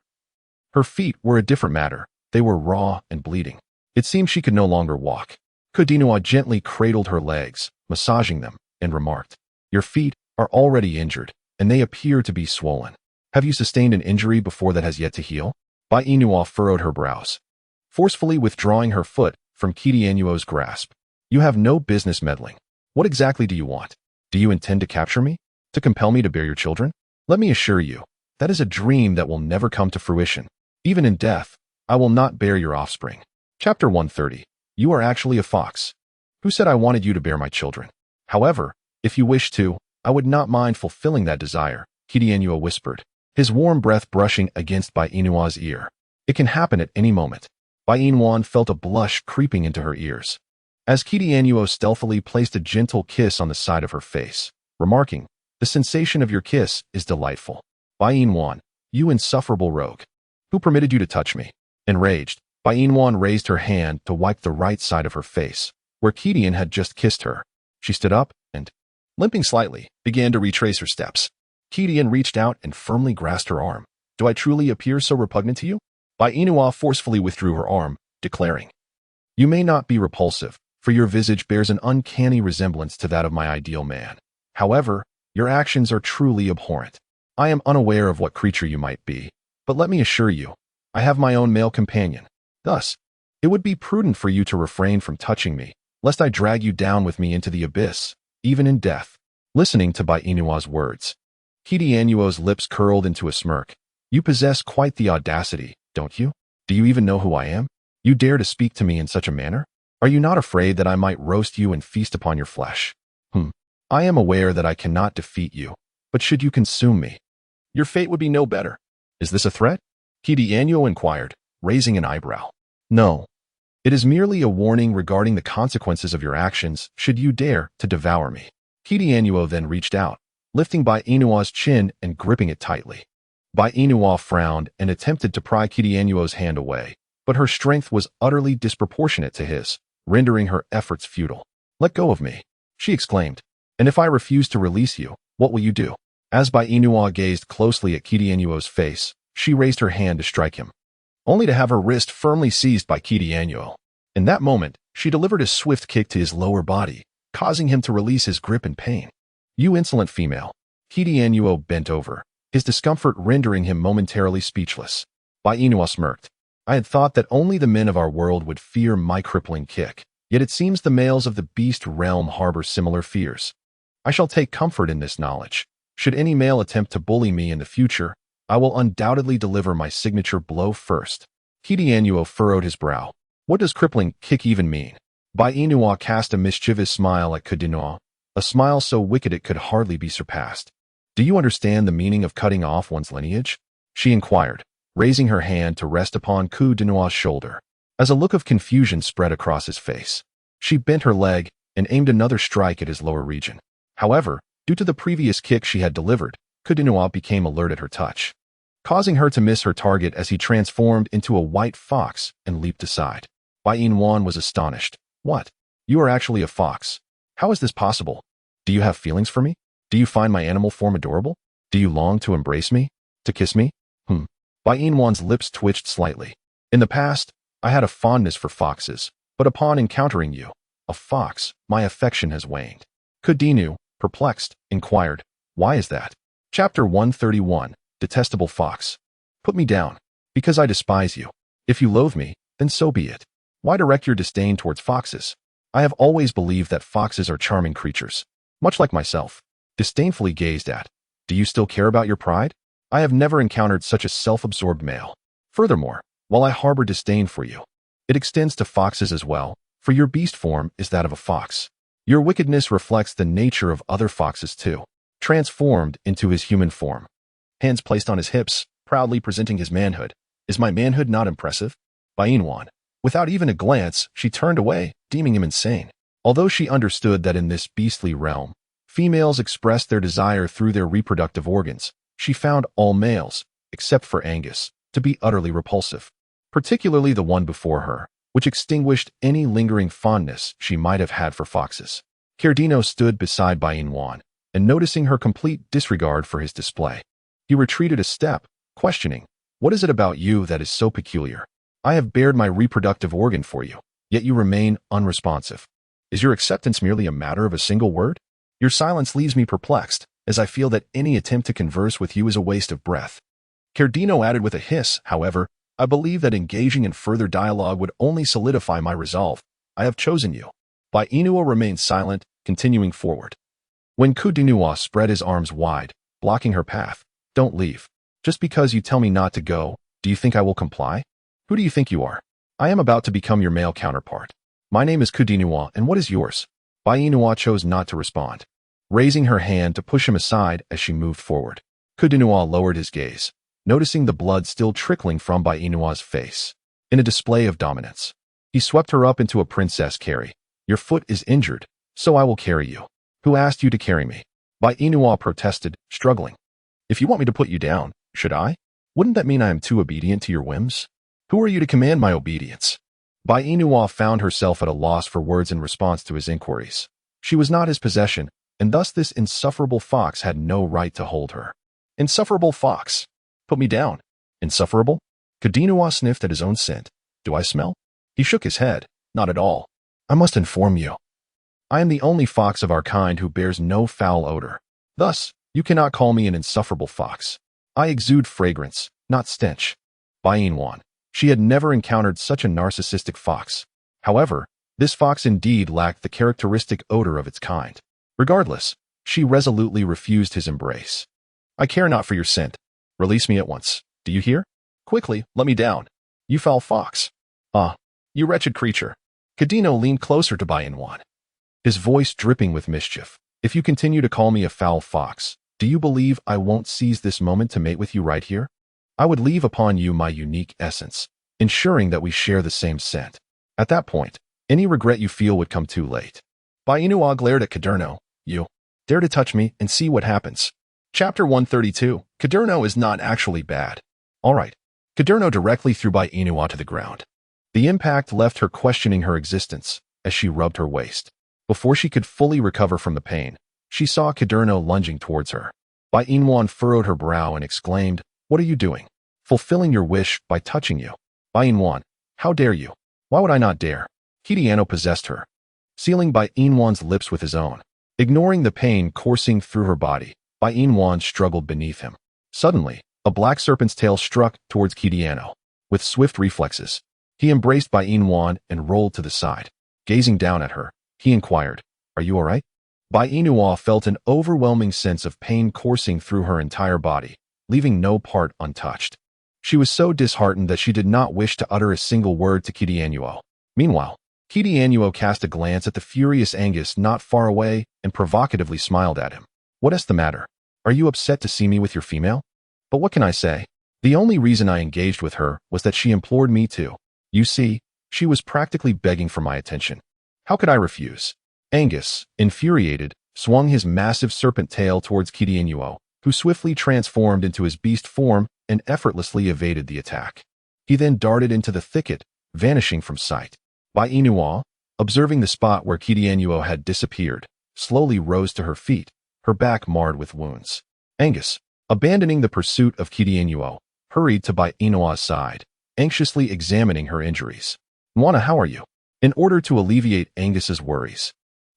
her feet were a different matter. They were raw and bleeding. It seemed she could no longer walk. Kudinua gently cradled her legs, massaging them, and remarked, "Your feet are already injured, and they appear to be swollen. Have you sustained an injury before that has yet to heal?" Bai Inua furrowed her brows, forcefully withdrawing her foot from Kidianuo's grasp. "You have no business meddling. What exactly do you want? Do you intend to capture me? To compel me to bear your children? Let me assure you, that is a dream that will never come to fruition. Even in death, I will not bear your offspring." Chapter 130. You are actually a fox. Who said I wanted you to bear my children? However, if you wish to, I would not mind fulfilling that desire, Kidianua whispered, his warm breath brushing against Bai Inua's ear. It can happen at any moment. Bai Inuan felt a blush creeping into her ears, as Kidianuo stealthily placed a gentle kiss on the side of her face, remarking, "The sensation of your kiss is delightful. Bai Inuan, you insufferable rogue. Who permitted you to touch me?" Enraged, Bai Inuan raised her hand to wipe the right side of her face, where Kidian had just kissed her. She stood up and, limping slightly, began to retrace her steps. Kidian reached out and firmly grasped her arm. "Do I truly appear so repugnant to you?" Bai Inua forcefully withdrew her arm, declaring, "You may not be repulsive, for your visage bears an uncanny resemblance to that of my ideal man. However, your actions are truly abhorrent. I am unaware of what creature you might be, but let me assure you, I have my own male companion. Thus, it would be prudent for you to refrain from touching me, lest I drag you down with me into the abyss, even in death." Listening to Bai Inua's words, Kidianuo's lips curled into a smirk. "You possess quite the audacity," don't you? Do you even know who I am? You dare to speak to me in such a manner? Are you not afraid that I might roast you and feast upon your flesh? I am aware that I cannot defeat you, but should you consume me, your fate would be no better. Is this a threat? Kidianuo inquired, raising an eyebrow. No. It is merely a warning regarding the consequences of your actions should you dare to devour me. Kidianuo then reached out, lifting Bai Inua's chin and gripping it tightly. Bai Inua frowned and attempted to pry Kidianuo's hand away, but her strength was utterly disproportionate to his, rendering her efforts futile. Let go of me, she exclaimed. And if I refuse to release you, what will you do? As Bai Inua gazed closely at Kidianuo's face, she raised her hand to strike him, only to have her wrist firmly seized by Kidianuo. In that moment, she delivered a swift kick to his lower body, causing him to release his grip in pain. You insolent female. Kidianuo bent over, his discomfort rendering him momentarily speechless. Bai Inua smirked. I had thought that only the men of our world would fear my crippling kick, yet it seems the males of the beast realm harbor similar fears. I shall take comfort in this knowledge. Should any male attempt to bully me in the future, I will undoubtedly deliver my signature blow first. Kidianuo furrowed his brow. What does crippling kick even mean? Bai Inua cast a mischievous smile at Kidianuo, a smile so wicked it could hardly be surpassed. Do you understand the meaning of cutting off one's lineage? She inquired, raising her hand to rest upon Kidianuo's shoulder. As a look of confusion spread across his face, she bent her leg and aimed another strike at his lower region. However, due to the previous kick she had delivered, Kidianuo became alert at her touch, causing her to miss her target as he transformed into a white fox and leaped aside. Bai Inwan was astonished. What? You are actually a fox. How is this possible? Do you have feelings for me? Do you find my animal form adorable? Do you long to embrace me? To kiss me? Bai Inwan's lips twitched slightly. In the past, I had a fondness for foxes, but upon encountering you, a fox, my affection has waned. Kidianuo, perplexed, inquired, why is that? Chapter 131, Detestable Fox. Put me down, because I despise you. If you loathe me, then so be it. Why direct your disdain towards foxes? I have always believed that foxes are charming creatures, much like myself. Disdainfully gazed at. Do you still care about your pride? I have never encountered such a self-absorbed male. Furthermore, while I harbor disdain for you, it extends to foxes as well, for your beast form is that of a fox. Your wickedness reflects the nature of other foxes too, transformed into his human form. Hands placed on his hips, proudly presenting his manhood. Is my manhood not impressive? Bai Inwan. Without even a glance, she turned away, deeming him insane. Although she understood that in this beastly realm, females expressed their desire through their reproductive organs, she found all males, except for Angus, to be utterly repulsive, particularly the one before her, which extinguished any lingering fondness she might have had for foxes. Kidianuo stood beside Bai Inwan, and noticing her complete disregard for his display, he retreated a step, questioning, what is it about you that is so peculiar? I have bared my reproductive organ for you, yet you remain unresponsive. Is your acceptance merely a matter of a single word? Your silence leaves me perplexed, as I feel that any attempt to converse with you is a waste of breath. Kidianuo added with a hiss, however, I believe that engaging in further dialogue would only solidify my resolve. I have chosen you. Bai Inua remained silent, continuing forward. When Kidianuo spread his arms wide, blocking her path, don't leave. Just because you tell me not to go, do you think I will comply? Who do you think you are? I am about to become your male counterpart. My name is Kidianuo, and what is yours? Bai Inua chose not to respond, raising her hand to push him aside as she moved forward. Kidianuo lowered his gaze, noticing the blood still trickling from Bai Inua's face. In a display of dominance, he swept her up into a princess carry. Your foot is injured, so I will carry you. Who asked you to carry me? Bai Inua protested, struggling. If you want me to put you down, should I? Wouldn't that mean I am too obedient to your whims? Who are you to command my obedience? Bai Inua found herself at a loss for words in response to his inquiries. She was not his possession, and thus this insufferable fox had no right to hold her. Insufferable fox. Put me down. Insufferable? Kidianuo sniffed at his own scent. Do I smell? He shook his head. Not at all. I must inform you. I am the only fox of our kind who bears no foul odor. Thus, you cannot call me an insufferable fox. I exude fragrance, not stench. Bai Inwan. She had never encountered such a narcissistic fox. However, this fox indeed lacked the characteristic odor of its kind. Regardless, she resolutely refused his embrace. I care not for your scent. Release me at once. Do you hear? Quickly, let me down. You foul fox. Ah, you wretched creature. Cadino leaned closer to Bai Inwan, his voice dripping with mischief. If you continue to call me a foul fox, do you believe I won't seize this moment to mate with you right here? I would leave upon you my unique essence, ensuring that we share the same scent. At that point, any regret you feel would come too late. Bai Inua glared at Cadurno. You dare to touch me and see what happens. Chapter 132. Cadurno is not actually bad. All right. Cadurno directly threw Bai Inua to the ground. The impact left her questioning her existence as she rubbed her waist. Before she could fully recover from the pain, she saw Cadurno lunging towards her. Bai Inwan furrowed her brow and exclaimed, "What are you doing? Fulfilling your wish by touching you. Bai Inwan, how dare you? Why would I not dare?" Kidiano possessed her, sealing Bai Inwan's lips with his own. Ignoring the pain coursing through her body, Bai Inwan struggled beneath him. Suddenly, a black serpent's tail struck towards Kidiano. With swift reflexes, he embraced Bai Inwan and rolled to the side. Gazing down at her, he inquired, "Are you all right?" Bai Inua felt an overwhelming sense of pain coursing through her entire body, leaving no part untouched. She was so disheartened that she did not wish to utter a single word to Kidianuo. Meanwhile, Kidianuo cast a glance at the furious Angus not far away and provocatively smiled at him. "What's the matter? Are you upset to see me with your female?" "But what can I say? The only reason I engaged with her was that she implored me to. You see, she was practically begging for my attention. How could I refuse?" Angus, infuriated, swung his massive serpent tail towards Kidianuo, who swiftly transformed into his beast form and effortlessly evaded the attack. He then darted into the thicket, vanishing from sight. Bai Inua, observing the spot where Kidianuo had disappeared, slowly rose to her feet, her back marred with wounds. Angus, abandoning the pursuit of Kidianuo, hurried to Bai Inua's side, anxiously examining her injuries. "Nwana, how are you?" In order to alleviate Angus's worries,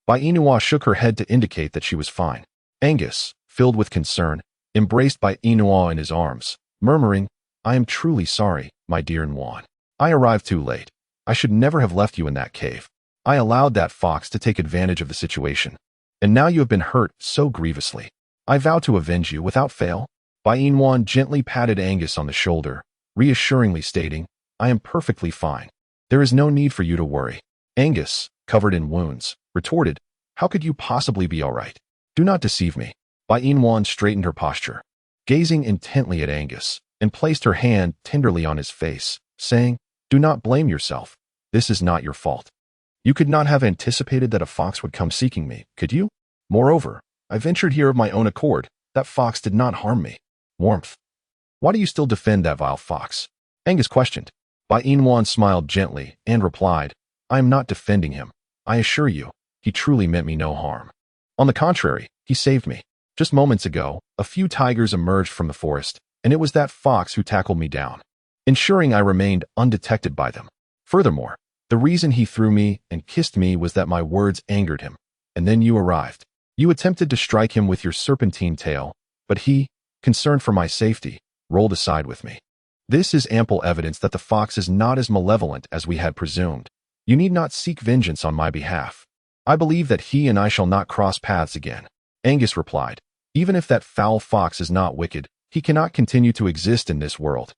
Bai Inua shook her head to indicate that she was fine. Angus, filled with concern, embraced Bai Inua in his arms, murmuring, "I am truly sorry, my dear Nwan. I arrived too late. I should never have left you in that cave. I allowed that fox to take advantage of the situation. And now you have been hurt so grievously. I vow to avenge you without fail." Bai Inwan gently patted Angus on the shoulder, reassuringly stating, "I am perfectly fine. There is no need for you to worry." Angus, covered in wounds, retorted, "How could you possibly be all right? Do not deceive me." Bai Inwan straightened her posture, gazing intently at Angus, and placed her hand tenderly on his face, saying, "Do not blame yourself. This is not your fault. You could not have anticipated that a fox would come seeking me, could you? Moreover, I ventured here of my own accord. That fox did not harm me." Warmth. "Why do you still defend that vile fox?" Angus questioned. Bai Inwan smiled gently and replied, "I am not defending him. I assure you, he truly meant me no harm. On the contrary, he saved me. Just moments ago, a few tigers emerged from the forest, and it was that fox who tackled me down, ensuring I remained undetected by them. Furthermore, the reason he threw me and kissed me was that my words angered him, and then you arrived. You attempted to strike him with your serpentine tail, but he, concerned for my safety, rolled aside with me. This is ample evidence that the fox is not as malevolent as we had presumed. You need not seek vengeance on my behalf. I believe that he and I shall not cross paths again." Angus replied, "Even if that foul fox is not wicked, he cannot continue to exist in this world.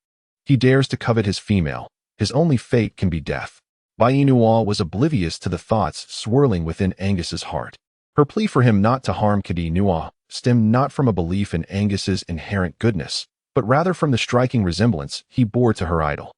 He dares to covet his female. His only fate can be death." Bai Inua was oblivious to the thoughts swirling within Angus's heart. Her plea for him not to harm Kidianuo stemmed not from a belief in Angus's inherent goodness, but rather from the striking resemblance he bore to her idol.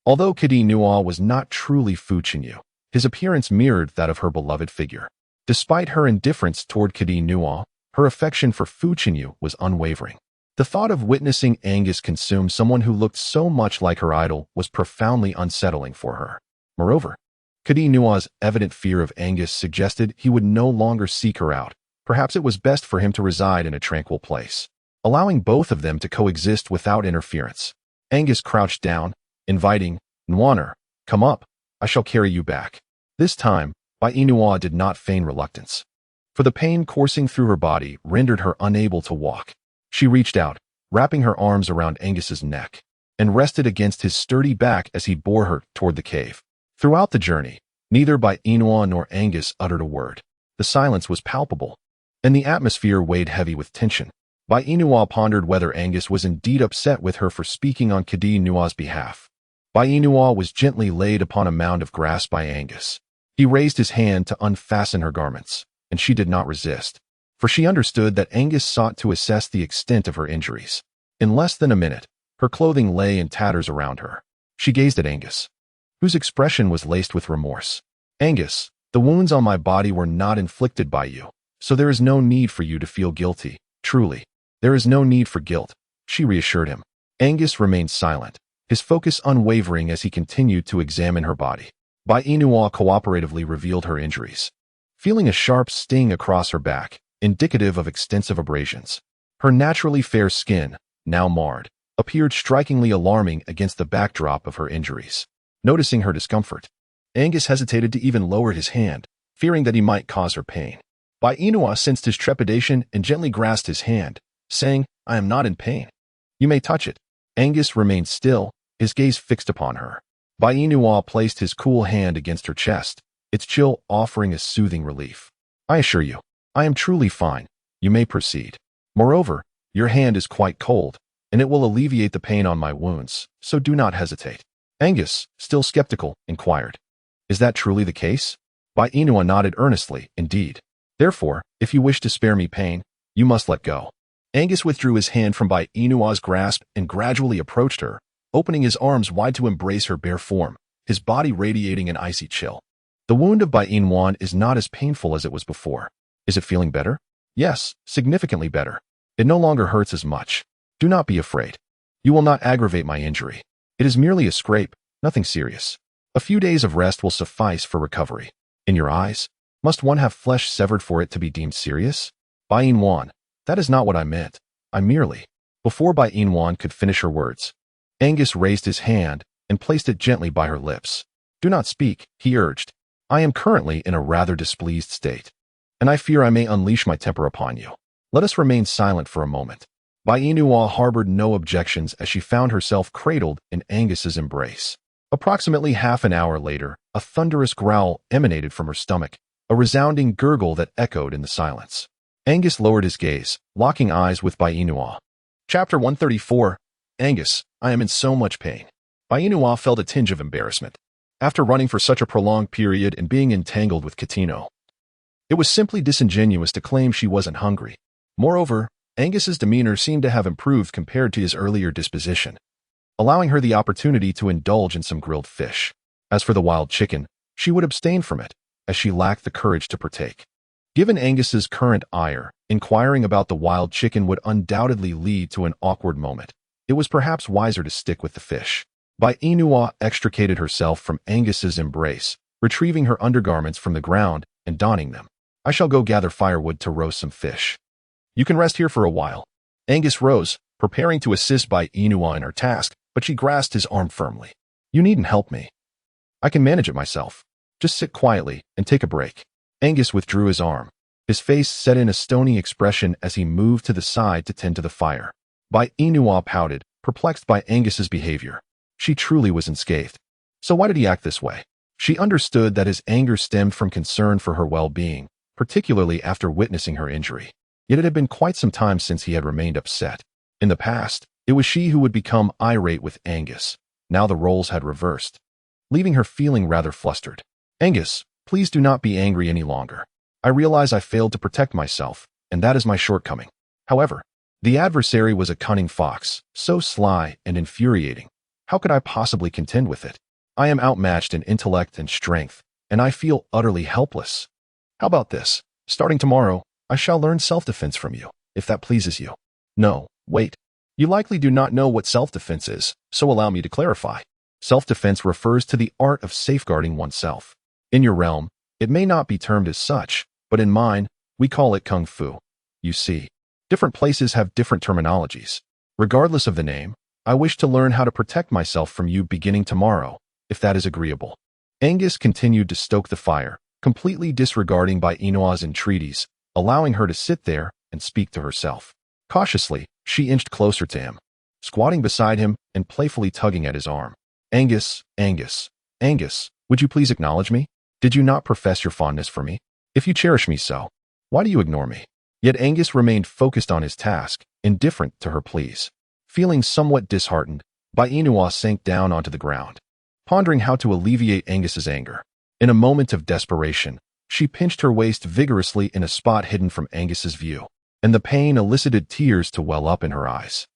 Although Kidianuo was not truly Fuchinyu, his appearance mirrored that of her beloved figure. Despite her indifference toward Kidianuo, her affection for Fuchinyu was unwavering. The thought of witnessing Angus consume someone who looked so much like her idol was profoundly unsettling for her. Moreover, Kidianuo's evident fear of Angus suggested he would no longer seek her out. Perhaps it was best for him to reside in a tranquil place, allowing both of them to coexist without interference. Angus crouched down, inviting, "Nwaner, come up. I shall carry you back." This time, Bai Inua did not feign reluctance, for the pain coursing through her body rendered her unable to walk. She reached out, wrapping her arms around Angus's neck, and rested against his sturdy back as he bore her toward the cave. Throughout the journey, neither Bai Inua nor Angus uttered a word. The silence was palpable, and the atmosphere weighed heavy with tension. Bai Inua pondered whether Angus was indeed upset with her for speaking on Kadi Nua's behalf. Bai Inua was gently laid upon a mound of grass by Angus. He raised his hand to unfasten her garments, and she did not resist, for she understood that Angus sought to assess the extent of her injuries. In less than a minute, her clothing lay in tatters around her. She gazed at Angus, whose expression was laced with remorse. Angus, the wounds on my body were not inflicted by you, so there is no need for you to feel guilty. Truly, there is no need for guilt, she reassured him. Angus remained silent, his focus unwavering as he continued to examine her body. Bai Inua cooperatively revealed her injuries, feeling a sharp sting across her back, indicative of extensive abrasions. Her naturally fair skin, now marred, appeared strikingly alarming against the backdrop of her injuries. Noticing her discomfort, Angus hesitated to even lower his hand, fearing that he might cause her pain. Bai Inua sensed his trepidation and gently grasped his hand, saying, "I am not in pain. You may touch it." Angus remained still, his gaze fixed upon her. Bai Inua placed his cool hand against her chest, its chill offering a soothing relief. "I assure you, I am truly fine. You may proceed. Moreover, your hand is quite cold, and it will alleviate the pain on my wounds, so do not hesitate." Angus, still skeptical, inquired, "Is that truly the case?" Bai Inua nodded earnestly, "Indeed. Therefore, if you wish to spare me pain, you must let go." Angus withdrew his hand from Bai Inua's grasp and gradually approached her, opening his arms wide to embrace her bare form, his body radiating an icy chill. "The wound of Bai Inwan is not as painful as it was before. Is it feeling better?" "Yes, significantly better. It no longer hurts as much. Do not be afraid. You will not aggravate my injury. It is merely a scrape, nothing serious. A few days of rest will suffice for recovery." "In your eyes, must one have flesh severed for it to be deemed serious?" "Bai Inwan, that is not what I meant. I merely—" Before Bai Inwan could finish her words, Angus raised his hand and placed it gently by her lips. "Do not speak," he urged. "I am currently in a rather displeased state, and I fear I may unleash my temper upon you. Let us remain silent for a moment." Bai Inua harbored no objections as she found herself cradled in Angus's embrace. Approximately half an hour later, a thunderous growl emanated from her stomach, a resounding gurgle that echoed in the silence. Angus lowered his gaze, locking eyes with Bai Inua. Chapter 134. Angus, I am in so much pain. Bai Inua felt a tinge of embarrassment. After running for such a prolonged period and being entangled with Katino, it was simply disingenuous to claim she wasn't hungry. Moreover, Angus's demeanor seemed to have improved compared to his earlier disposition, allowing her the opportunity to indulge in some grilled fish. As for the wild chicken, she would abstain from it, as she lacked the courage to partake. Given Angus's current ire, inquiring about the wild chicken would undoubtedly lead to an awkward moment. It was perhaps wiser to stick with the fish. Bai Inua extricated herself from Angus's embrace, retrieving her undergarments from the ground and donning them. "I shall go gather firewood to roast some fish. You can rest here for a while." Angus rose, preparing to assist Bai Inua in her task, but she grasped his arm firmly. "You needn't help me. I can manage it myself. Just sit quietly and take a break." Angus withdrew his arm. His face set in a stony expression as he moved to the side to tend to the fire. Bai Inua pouted, perplexed by Angus's behavior. She truly was unscathed. So why did he act this way? She understood that his anger stemmed from concern for her well-being, particularly after witnessing her injury. Yet it had been quite some time since he had remained upset. In the past, it was she who would become irate with Angus. Now the roles had reversed, leaving her feeling rather flustered. "Angus, please do not be angry any longer. I realize I failed to protect myself, and that is my shortcoming. However, the adversary was a cunning fox, so sly and infuriating. How could I possibly contend with it? I am outmatched in intellect and strength, and I feel utterly helpless. How about this? Starting tomorrow, I shall learn self-defense from you, if that pleases you." "No, wait. You likely do not know what self-defense is, so allow me to clarify. Self-defense refers to the art of safeguarding oneself. In your realm, it may not be termed as such, but in mine, we call it kung fu. You see, different places have different terminologies. Regardless of the name, I wish to learn how to protect myself from you beginning tomorrow, if that is agreeable." Angus continued to stoke the fire, completely disregarding Bai Inua's entreaties, allowing her to sit there and speak to herself. Cautiously, she inched closer to him, squatting beside him and playfully tugging at his arm. "Angus, Angus, Angus, would you please acknowledge me? Did you not profess your fondness for me? If you cherish me so, why do you ignore me?" Yet Angus remained focused on his task, indifferent to her pleas. Feeling somewhat disheartened, Bainua sank down onto the ground, pondering how to alleviate Angus's anger. In a moment of desperation, she pinched her waist vigorously in a spot hidden from Angus's view, and the pain elicited tears to well up in her eyes.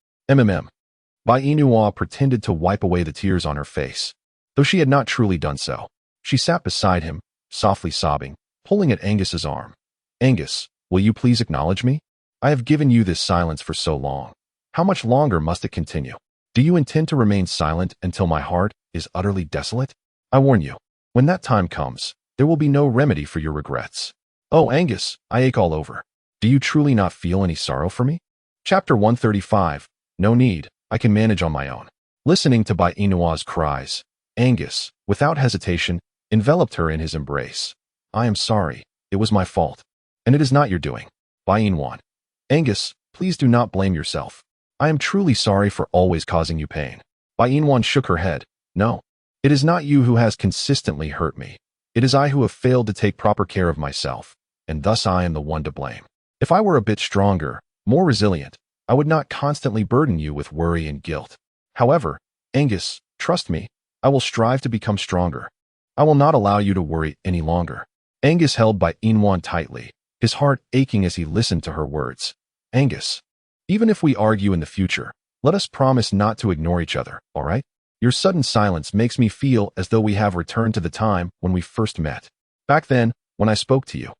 Bainua pretended to wipe away the tears on her face, though she had not truly done so. She sat beside him, softly sobbing, pulling at Angus's arm. Angus, will you please acknowledge me? I have given you this silence for so long. How much longer must it continue? Do you intend to remain silent until my heart is utterly desolate? I warn you, when that time comes, there will be no remedy for your regrets. Oh, Angus, I ache all over. Do you truly not feel any sorrow for me? Chapter 135. No need, I can manage on my own. Listening to Bainua's cries, Angus, without hesitation, enveloped her in his embrace. I am sorry, it was my fault. And it is not your doing. Bainua. Angus, please do not blame yourself. I am truly sorry for always causing you pain. Bainua shook her head. No, it is not you who has consistently hurt me. It is I who have failed to take proper care of myself, and thus I am the one to blame. If I were a bit stronger, more resilient, I would not constantly burden you with worry and guilt. However, Angus, trust me, I will strive to become stronger. I will not allow you to worry any longer. Angus held Bainua tightly, his heart aching as he listened to her words. Angus, even if we argue in the future, let us promise not to ignore each other, all right? Your sudden silence makes me feel as though we have returned to the time when we first met. Back then, when I spoke to you,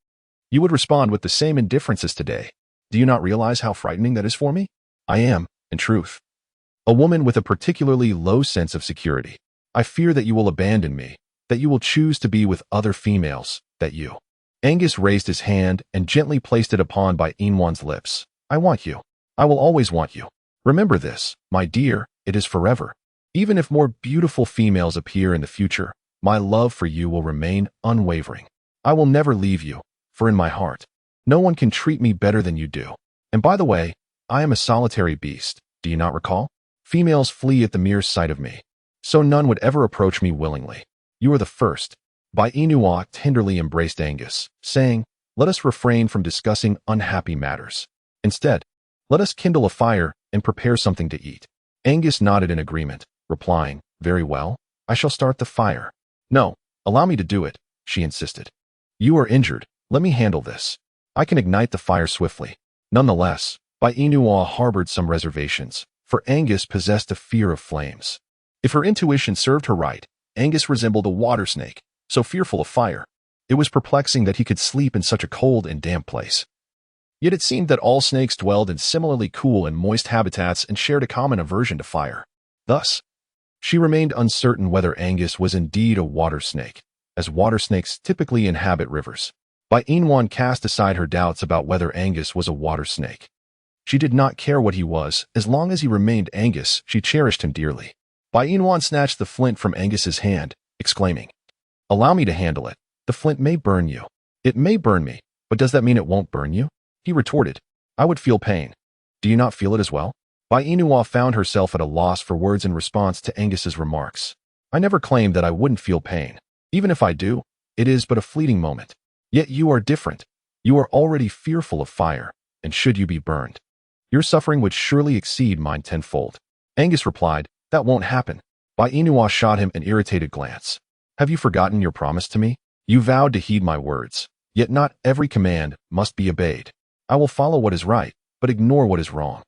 you would respond with the same indifference as today. Do you not realize how frightening that is for me? I am, in truth, a woman with a particularly low sense of security. I fear that you will abandon me, that you will choose to be with other females, that you. Angus raised his hand and gently placed it upon Bainua's lips. I want you. I will always want you. Remember this, my dear, it is forever. Even if more beautiful females appear in the future, my love for you will remain unwavering. I will never leave you, for in my heart, no one can treat me better than you do. And by the way, I am a solitary beast, do you not recall? Females flee at the mere sight of me, so none would ever approach me willingly. You are the first. Bainua tenderly embraced Angus, saying, let us refrain from discussing unhappy matters. Instead, let us kindle a fire and prepare something to eat. Angus nodded in agreement, replying, very well, I shall start the fire. No, allow me to do it, she insisted. You are injured, let me handle this. I can ignite the fire swiftly. Nonetheless, Bainua harbored some reservations, for Angus possessed a fear of flames. If her intuition served her right, Angus resembled a water snake, so fearful of fire. It was perplexing that he could sleep in such a cold and damp place. Yet it seemed that all snakes dwelled in similarly cool and moist habitats and shared a common aversion to fire. Thus, she remained uncertain whether Angus was indeed a water snake, as water snakes typically inhabit rivers. Bainua cast aside her doubts about whether Angus was a water snake. She did not care what he was, as long as he remained Angus, she cherished him dearly. Bainua snatched the flint from Angus's hand, exclaiming, allow me to handle it. The flint may burn you. It may burn me, but does that mean it won't burn you? He retorted, I would feel pain. Do you not feel it as well? Bainua found herself at a loss for words in response to Angus's remarks. I never claimed that I wouldn't feel pain. Even if I do, it is but a fleeting moment. Yet you are different. You are already fearful of fire, and should you be burned, your suffering would surely exceed mine tenfold. Angus replied, that won't happen. Bainua shot him an irritated glance. Have you forgotten your promise to me? You vowed to heed my words, yet not every command must be obeyed. I will follow what is right, but ignore what is wrong.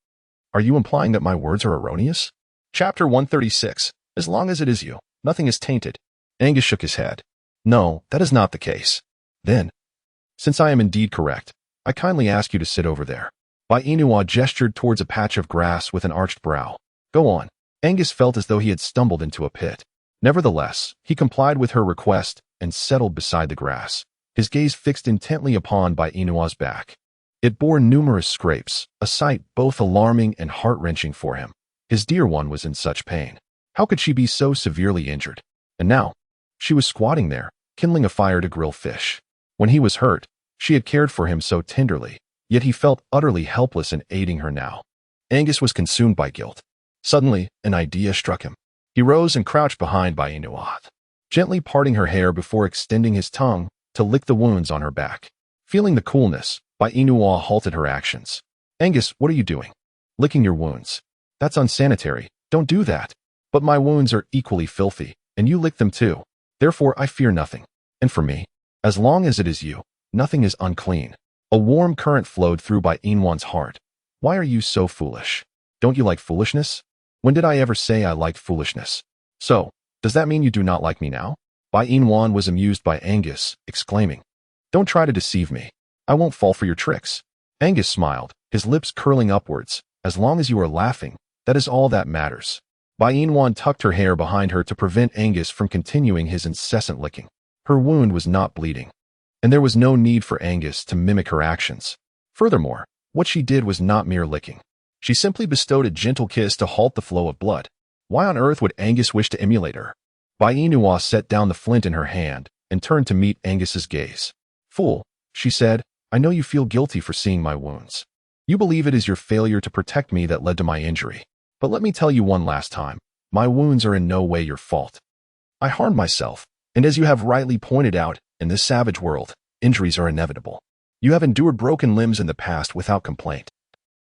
Are you implying that my words are erroneous? Chapter 136. As long as it is you, nothing is tainted. Angus shook his head. No, that is not the case. Then, since I am indeed correct, I kindly ask you to sit over there. Bainua gestured towards a patch of grass with an arched brow. Go on. Angus felt as though he had stumbled into a pit. Nevertheless, he complied with her request and settled beside the grass, his gaze fixed intently upon Bainua's back. It bore numerous scrapes, a sight both alarming and heart-wrenching for him. His dear one was in such pain. How could she be so severely injured? And now, she was squatting there, kindling a fire to grill fish. When he was hurt, she had cared for him so tenderly, yet he felt utterly helpless in aiding her now. Angus was consumed by guilt. Suddenly, an idea struck him. He rose and crouched behind Bainua, gently parting her hair before extending his tongue to lick the wounds on her back. Feeling the coolness, Bai Inua halted her actions. Angus, what are you doing? Licking your wounds. That's unsanitary. Don't do that. But my wounds are equally filthy, and you lick them too. Therefore, I fear nothing. And for me, as long as it is you, nothing is unclean. A warm current flowed through Bai Inwan's heart. Why are you so foolish? Don't you like foolishness? When did I ever say I liked foolishness? So, does that mean you do not like me now? Bai Inwan was amused by Angus, exclaiming, Don't try to deceive me. I won't fall for your tricks. Angus smiled, his lips curling upwards. As long as you are laughing, that is all that matters. Bai Inwan tucked her hair behind her to prevent Angus from continuing his incessant licking. Her wound was not bleeding, and there was no need for Angus to mimic her actions. Furthermore, what she did was not mere licking. She simply bestowed a gentle kiss to halt the flow of blood. Why on earth would Angus wish to emulate her? Bai Inua set down the flint in her hand and turned to meet Angus's gaze. Fool, she said, I know you feel guilty for seeing my wounds. You believe it is your failure to protect me that led to my injury. But let me tell you one last time, my wounds are in no way your fault. I harmed myself, and as you have rightly pointed out, in this savage world, injuries are inevitable. You have endured broken limbs in the past without complaint.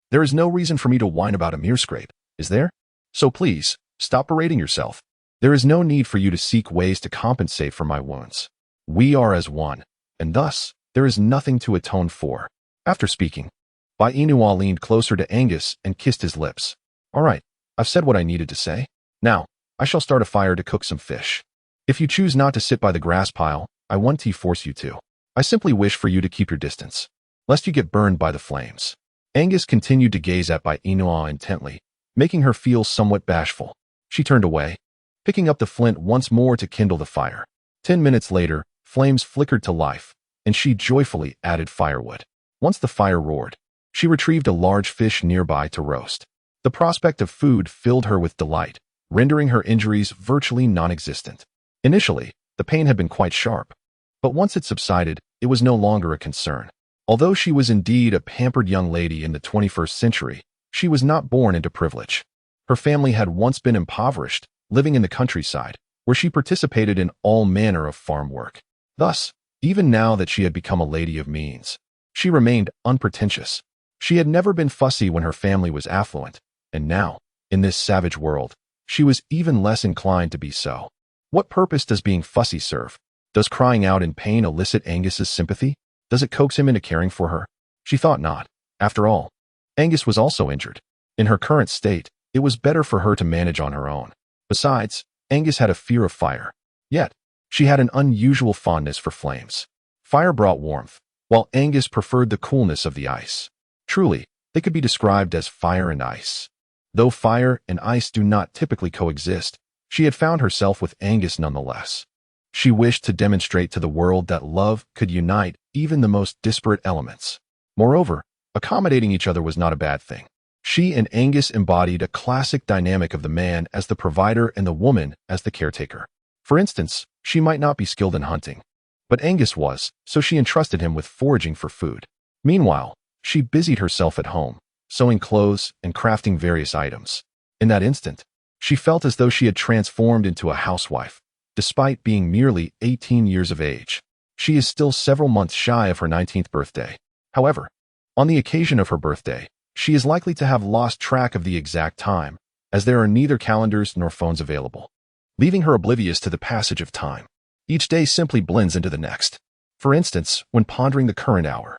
There is no reason for me to whine about a mere scrape, is there? So please, stop berating yourself. There is no need for you to seek ways to compensate for my wounds. We are as one, and thus, there is nothing to atone for. After speaking, Bai Inua leaned closer to Angus and kissed his lips. All right, I've said what I needed to say. Now, I shall start a fire to cook some fish. If you choose not to sit by the grass pile, I won't force you to. I simply wish for you to keep your distance, lest you get burned by the flames. Angus continued to gaze at Bai Inua intently, making her feel somewhat bashful. She turned away, picking up the flint once more to kindle the fire. 10 minutes later, flames flickered to life, and she joyfully added firewood. Once the fire roared, she retrieved a large fish nearby to roast. The prospect of food filled her with delight, rendering her injuries virtually non-existent. Initially, the pain had been quite sharp, but once it subsided, it was no longer a concern. Although she was indeed a pampered young lady in the 21st century, she was not born into privilege. Her family had once been impoverished, living in the countryside, where she participated in all manner of farm work. Thus, even now that she had become a lady of means, she remained unpretentious. She had never been fussy when her family was affluent, and now, in this savage world, she was even less inclined to be so. What purpose does being fussy serve? Does crying out in pain elicit Angus's sympathy? Does it coax him into caring for her? She thought not. After all, Angus was also injured. In her current state, it was better for her to manage on her own. Besides, Angus had a fear of fire. Yet, she had an unusual fondness for flames. Fire brought warmth, while Angus preferred the coolness of the ice. Truly, they could be described as fire and ice. Though fire and ice do not typically coexist, she had found herself with Angus nonetheless. She wished to demonstrate to the world that love could unite even the most disparate elements. Moreover, accommodating each other was not a bad thing. She and Angus embodied a classic dynamic of the man as the provider and the woman as the caretaker. For instance, she might not be skilled in hunting, but Angus was, so she entrusted him with foraging for food. Meanwhile, she busied herself at home, sewing clothes and crafting various items. In that instant, she felt as though she had transformed into a housewife. Despite being merely 18 years of age, she is still several months shy of her 19th birthday. However, on the occasion of her birthday, she is likely to have lost track of the exact time, as there are neither calendars nor phones available, leaving her oblivious to the passage of time. Each day simply blends into the next. For instance, when pondering the current hour,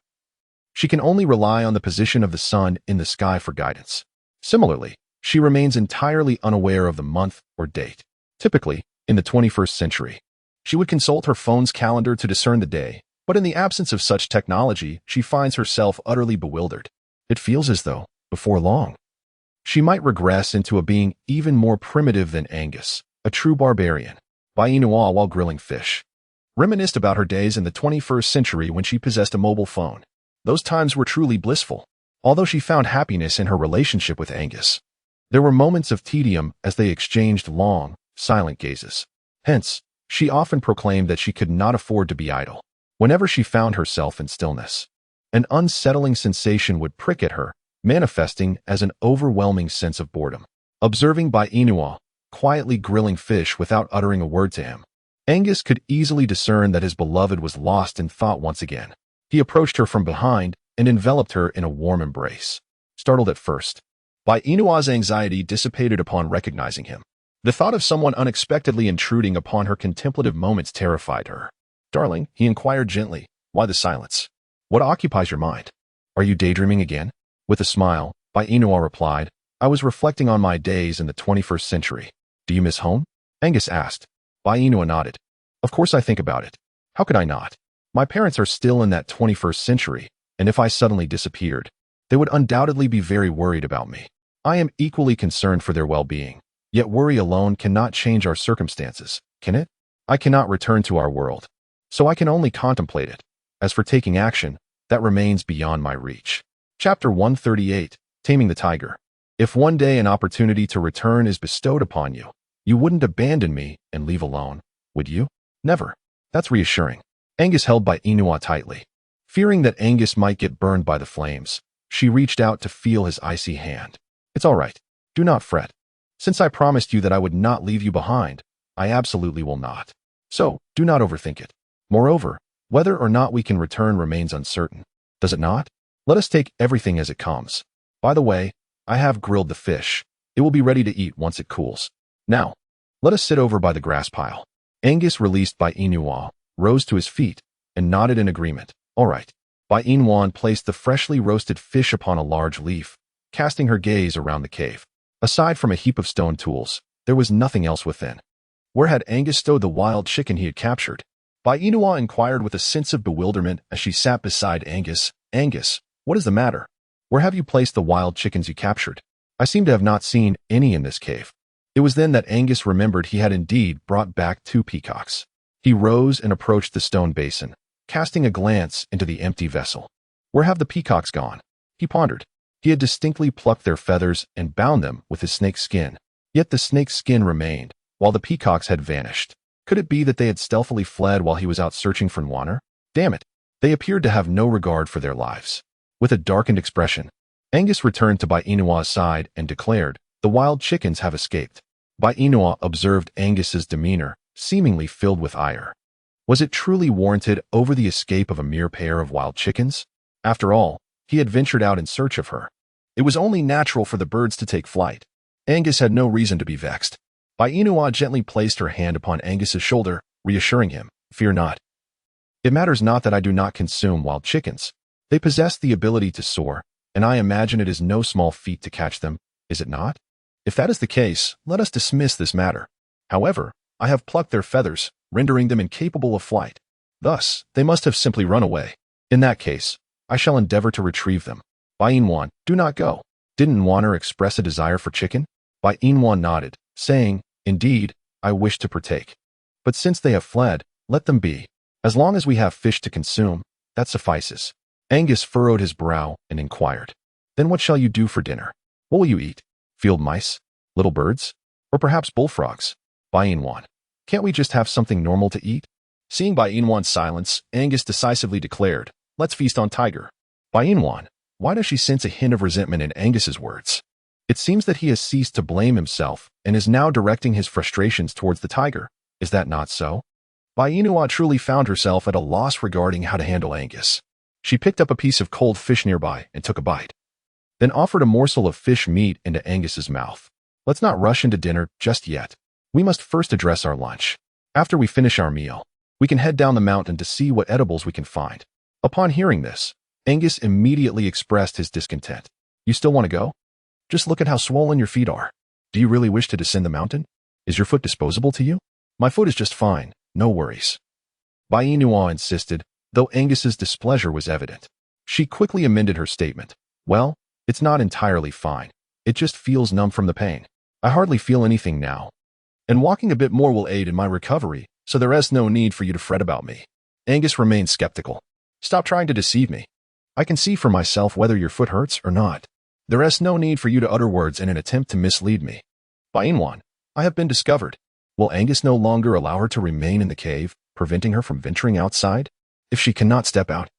she can only rely on the position of the sun in the sky for guidance. Similarly, she remains entirely unaware of the month or date. Typically, in the 21st century, she would consult her phone's calendar to discern the day, but in the absence of such technology, she finds herself utterly bewildered. It feels as though, before long, she might regress into a being even more primitive than Angus, a true barbarian. Bai Inua, while grilling fish, reminisced about her days in the 21st century when she possessed a mobile phone. Those times were truly blissful. Although she found happiness in her relationship with Angus, there were moments of tedium as they exchanged long, silent gazes. Hence, she often proclaimed that she could not afford to be idle. Whenever she found herself in stillness, an unsettling sensation would prick at her, manifesting as an overwhelming sense of boredom. Observing Bai Inua quietly grilling fish without uttering a word to him, Angus could easily discern that his beloved was lost in thought once again. He approached her from behind and enveloped her in a warm embrace. Startled at first, Bai Inua's anxiety dissipated upon recognizing him. The thought of someone unexpectedly intruding upon her contemplative moments terrified her. "Darling," he inquired gently, "why the silence? What occupies your mind? Are you daydreaming again?" With a smile, Bai Inua replied, "I was reflecting on my days in the 21st century. Do you miss home?" Angus asked. Bai Inua nodded. "Of course I think about it. How could I not? My parents are still in that 21st century, and if I suddenly disappeared, they would undoubtedly be very worried about me. I am equally concerned for their well-being. Yet worry alone cannot change our circumstances, can it? I cannot return to our world, so I can only contemplate it. As for taking action, that remains beyond my reach." Chapter 138, Taming the Tiger. If one day an opportunity to return is bestowed upon you, you wouldn't abandon me and leave alone, would you? Never. That's reassuring. Angus held Bai Inua tightly. Fearing that Angus might get burned by the flames, she reached out to feel his icy hand. "It's all right. Do not fret. Since I promised you that I would not leave you behind, I absolutely will not. So, do not overthink it. Moreover, whether or not we can return remains uncertain. Does it not? Let us take everything as it comes. By the way, I have grilled the fish. It will be ready to eat once it cools. Now, let us sit over by the grass pile." Angus, released by Inua, rose to his feet and nodded in agreement. "All right." Bai Inwan placed the freshly roasted fish upon a large leaf, casting her gaze around the cave. Aside from a heap of stone tools, there was nothing else within. Where had Angus stowed the wild chicken he had captured? Bai Inua inquired with a sense of bewilderment as she sat beside Angus. "Angus, what is the matter? Where have you placed the wild chickens you captured? I seem to have not seen any in this cave." It was then that Angus remembered he had indeed brought back 2 peacocks. He rose and approached the stone basin, casting a glance into the empty vessel. "Where have the peacocks gone?" he pondered. He had distinctly plucked their feathers and bound them with his snake's skin. Yet the snake's skin remained, while the peacocks had vanished. Could it be that they had stealthily fled while he was out searching for Nwaner? Damn it, they appeared to have no regard for their lives. With a darkened expression, Angus returned to Bai Inua's side and declared, "The wild chickens have escaped." Bai Inua observed Angus's demeanor, seemingly filled with ire. Was it truly warranted over the escape of a mere pair of wild chickens? After all, he had ventured out in search of her. It was only natural for the birds to take flight. Angus had no reason to be vexed. Bai Inua gently placed her hand upon Angus's shoulder, reassuring him, "Fear not. It matters not that I do not consume wild chickens. They possess the ability to soar, and I imagine it is no small feat to catch them, is it not? If that is the case, let us dismiss this matter. However, I have plucked their feathers, rendering them incapable of flight. Thus, they must have simply run away. In that case, I shall endeavor to retrieve them." Bai Inwan, "Do not go. Didn't Nwaner express a desire for chicken?" Bai Inwan nodded, saying, "Indeed, I wish to partake. But since they have fled, let them be. As long as we have fish to consume, that suffices." Angus furrowed his brow and inquired, "Then what shall you do for dinner? What will you eat? Field mice? Little birds? Or perhaps bullfrogs?" Bai Inwan, "Can't we just have something normal to eat?" Seeing Bai Inwan's silence, Angus decisively declared, "Let's feast on tiger." Bai Inwan, why does she sense a hint of resentment in Angus's words? It seems that he has ceased to blame himself and is now directing his frustrations towards the tiger. Is that not so? Bai Inua truly found herself at a loss regarding how to handle Angus. She picked up a piece of cold fish nearby and took a bite, then offered a morsel of fish meat into Angus's mouth. "Let's not rush into dinner just yet. We must first address our lunch. After we finish our meal, we can head down the mountain to see what edibles we can find." Upon hearing this, Angus immediately expressed his discontent. "You still want to go? Just look at how swollen your feet are. Do you really wish to descend the mountain? Is your foot disposable to you?" "My foot is just fine, no worries." Bai Inua insisted, though Angus's displeasure was evident. She quickly amended her statement. "Well, it's not entirely fine. It just feels numb from the pain. I hardly feel anything now. And walking a bit more will aid in my recovery, so there is no need for you to fret about me." Angus remained skeptical. "Stop trying to deceive me. I can see for myself whether your foot hurts or not. There is no need for you to utter words in an attempt to mislead me. Bai Inwan, I have been discovered. Will Angus no longer allow her to remain in the cave, preventing her from venturing outside? If she cannot step out,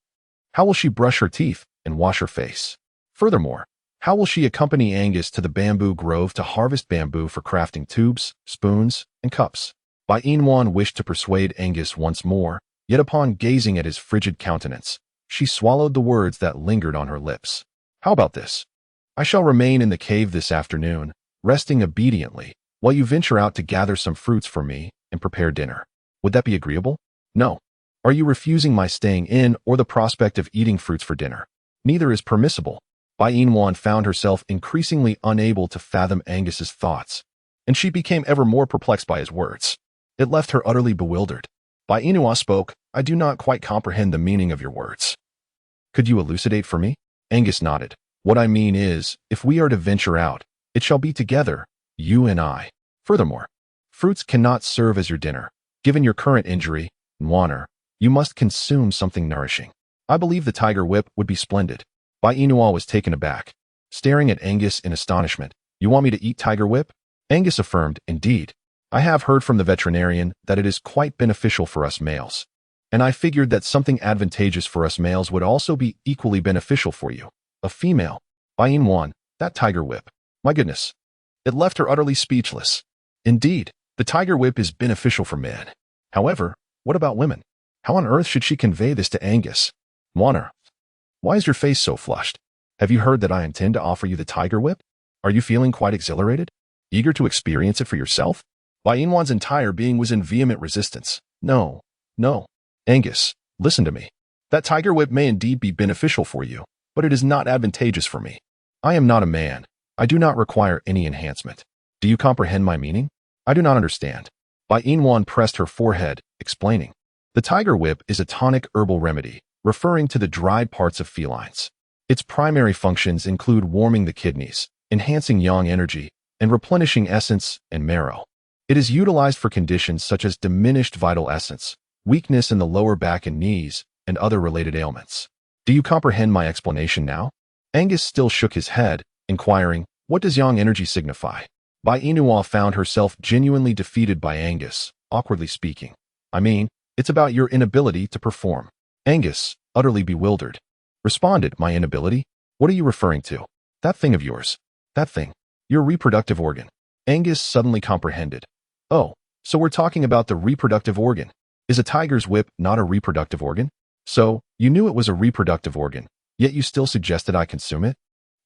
how will she brush her teeth and wash her face? Furthermore, how will she accompany Angus to the bamboo grove to harvest bamboo for crafting tubes, spoons, and cups? Bai Inwan wished to persuade Angus once more, yet upon gazing at his frigid countenance, She swallowed the words that lingered on her lips. How about this? I shall remain in the cave this afternoon, resting obediently, while you venture out to gather some fruits for me and prepare dinner. Would that be agreeable? No. Are you refusing my staying in or the prospect of eating fruits for dinner? Neither is permissible. Bai Yin found herself increasingly unable to fathom Angus's thoughts, and she became ever more perplexed by his words. It left her utterly bewildered. Bai Yin spoke, I do not quite comprehend the meaning of your words. Could you elucidate for me? Angus nodded. What I mean is, if we are to venture out, it shall be together, you and I. Furthermore, fruits cannot serve as your dinner. Given your current injury, Nwaner, you must consume something nourishing. I believe the tiger whip would be splendid. Bai Yin was taken aback, staring at Angus in astonishment. You want me to eat tiger whip? Angus affirmed, indeed. I have heard from the veterinarian that it is quite beneficial for us males. And I figured that something advantageous for us males would also be equally beneficial for you. A female. Bai Yin, that tiger whip. My goodness. It left her utterly speechless. Indeed, the tiger whip is beneficial for men. However, what about women? How on earth should she convey this to Angus? Nwaner, why is your face so flushed? Have you heard that I intend to offer you the tiger whip? Are you feeling quite exhilarated? Eager to experience it for yourself? Bai Yin's entire being was in vehement resistance. No. Angus, listen to me. That tiger whip may indeed be beneficial for you, but it is not advantageous for me. I am not a man. I do not require any enhancement. Do you comprehend my meaning? I do not understand. Bai Yin pressed her forehead, explaining. The tiger whip is a tonic herbal remedy, referring to the dried parts of felines. Its primary functions include warming the kidneys, enhancing yang energy, and replenishing essence and marrow. It is utilized for conditions such as diminished vital essence, weakness in the lower back and knees, and other related ailments. Do you comprehend my explanation now? Angus still shook his head, inquiring, what does yang energy signify? Bai Yin found herself genuinely defeated by Angus, awkwardly speaking. I mean, it's about your inability to perform. Angus, utterly bewildered, responded, my inability? What are you referring to? That thing of yours. That thing. Your reproductive organ. Angus suddenly comprehended. Oh, so we're talking about the reproductive organ. Is a tiger's whip not a reproductive organ? So, you knew it was a reproductive organ, yet you still suggested I consume it?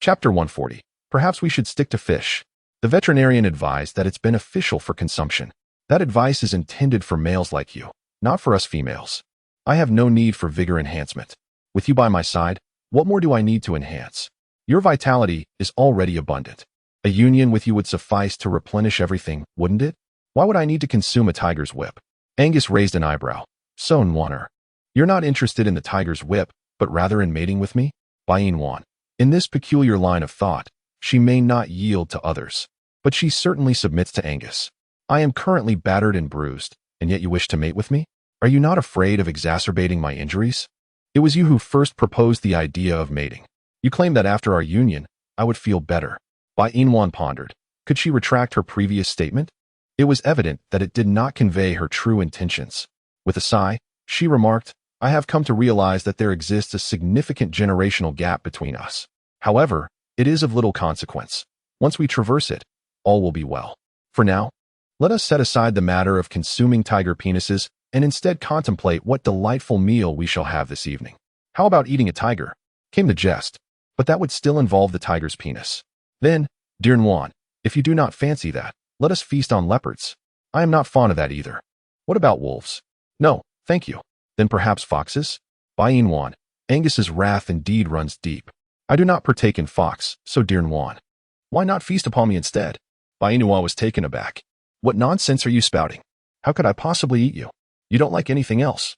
Chapter 140. Perhaps we should stick to fish. The veterinarian advised that it's beneficial for consumption. That advice is intended for males like you, not for us females. I have no need for vigor enhancement. With you by my side, what more do I need to enhance? Your vitality is already abundant. A union with you would suffice to replenish everything, wouldn't it? Why would I need to consume a tiger's whip? Angus raised an eyebrow. So, Nwaner, you're not interested in the tiger's whip, but rather in mating with me? Bai Yin. In this peculiar line of thought, she may not yield to others, but she certainly submits to Angus. I am currently battered and bruised, and yet you wish to mate with me? Are you not afraid of exacerbating my injuries? It was you who first proposed the idea of mating. You claimed that after our union, I would feel better. Bai Yin pondered. Could she retract her previous statement? It was evident that it did not convey her true intentions. With a sigh, she remarked, I have come to realize that there exists a significant generational gap between us. However, it is of little consequence. Once we traverse it, all will be well. For now, let us set aside the matter of consuming tiger penises and instead contemplate what delightful meal we shall have this evening. How about eating a tiger? Came the jest, but that would still involve the tiger's penis. Then, dear Nwan, if you do not fancy that, let us feast on leopards. I am not fond of that either. What about wolves? No, thank you. Then perhaps foxes? Bai Yin. Angus's wrath indeed runs deep. I do not partake in fox, so dear Nwan. Why not feast upon me instead? Bai Yin was taken aback. What nonsense are you spouting? How could I possibly eat you? You don't like anything else.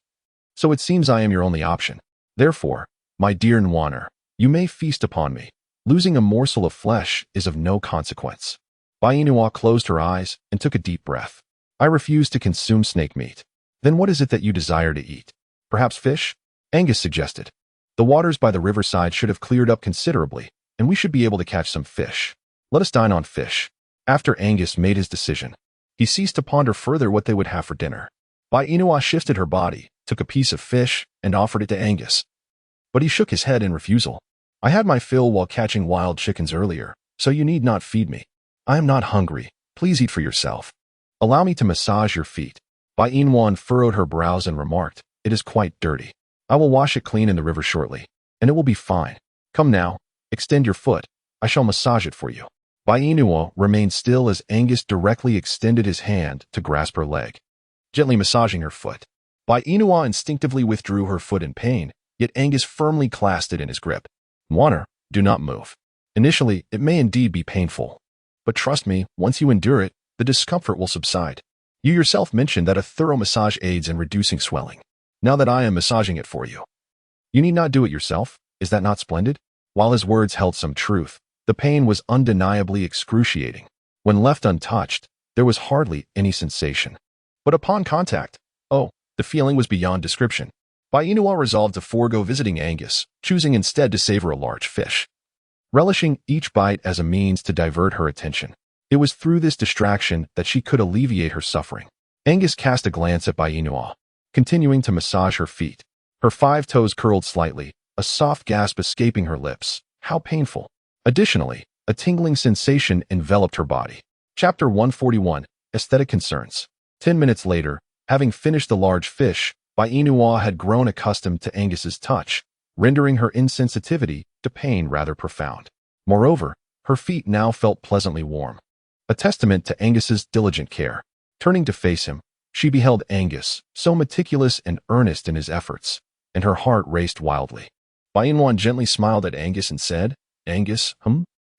So it seems I am your only option. Therefore, my dear Nwaner, you may feast upon me. Losing a morsel of flesh is of no consequence. Bai Yin closed her eyes and took a deep breath. I refuse to consume snake meat. Then what is it that you desire to eat? Perhaps fish? Angus suggested. The waters by the riverside should have cleared up considerably, and we should be able to catch some fish. Let us dine on fish. After Angus made his decision, he ceased to ponder further what they would have for dinner. Bai Yin shifted her body, took a piece of fish, and offered it to Angus. But he shook his head in refusal. I had my fill while catching wild chickens earlier, so you need not feed me. I am not hungry. Please eat for yourself. Allow me to massage your feet. Bai Yin furrowed her brows and remarked, it is quite dirty. I will wash it clean in the river shortly, and it will be fine. Come now, extend your foot. I shall massage it for you. Baiinua remained still as Angus directly extended his hand to grasp her leg, gently massaging her foot. Baiinua instinctively withdrew her foot in pain, yet Angus firmly clasped it in his grip. Water, do not move. Initially, it may indeed be painful, but trust me, once you endure it, the discomfort will subside. You yourself mentioned that a thorough massage aids in reducing swelling. Now that I am massaging it for you, you need not do it yourself. Is that not splendid? While his words held some truth, the pain was undeniably excruciating. When left untouched, there was hardly any sensation. But upon contact, the feeling was beyond description. Baiinua resolved to forego visiting Angus, choosing instead to savor a large fish, relishing each bite as a means to divert her attention. It was through this distraction that she could alleviate her suffering. Angus cast a glance at Baiinua, continuing to massage her feet. Her 5 toes curled slightly, a soft gasp escaping her lips. How painful. Additionally, a tingling sensation enveloped her body. Chapter 141, Aesthetic Concerns. 10 minutes later, having finished the large fish, Baiinua had grown accustomed to Angus's touch, rendering her insensitivity to pain rather profound. Moreover, her feet now felt pleasantly warm, a testament to Angus's diligent care. Turning to face him, she beheld Angus, so meticulous and earnest in his efforts, and her heart raced wildly. Baiinua gently smiled at Angus and said, Angus,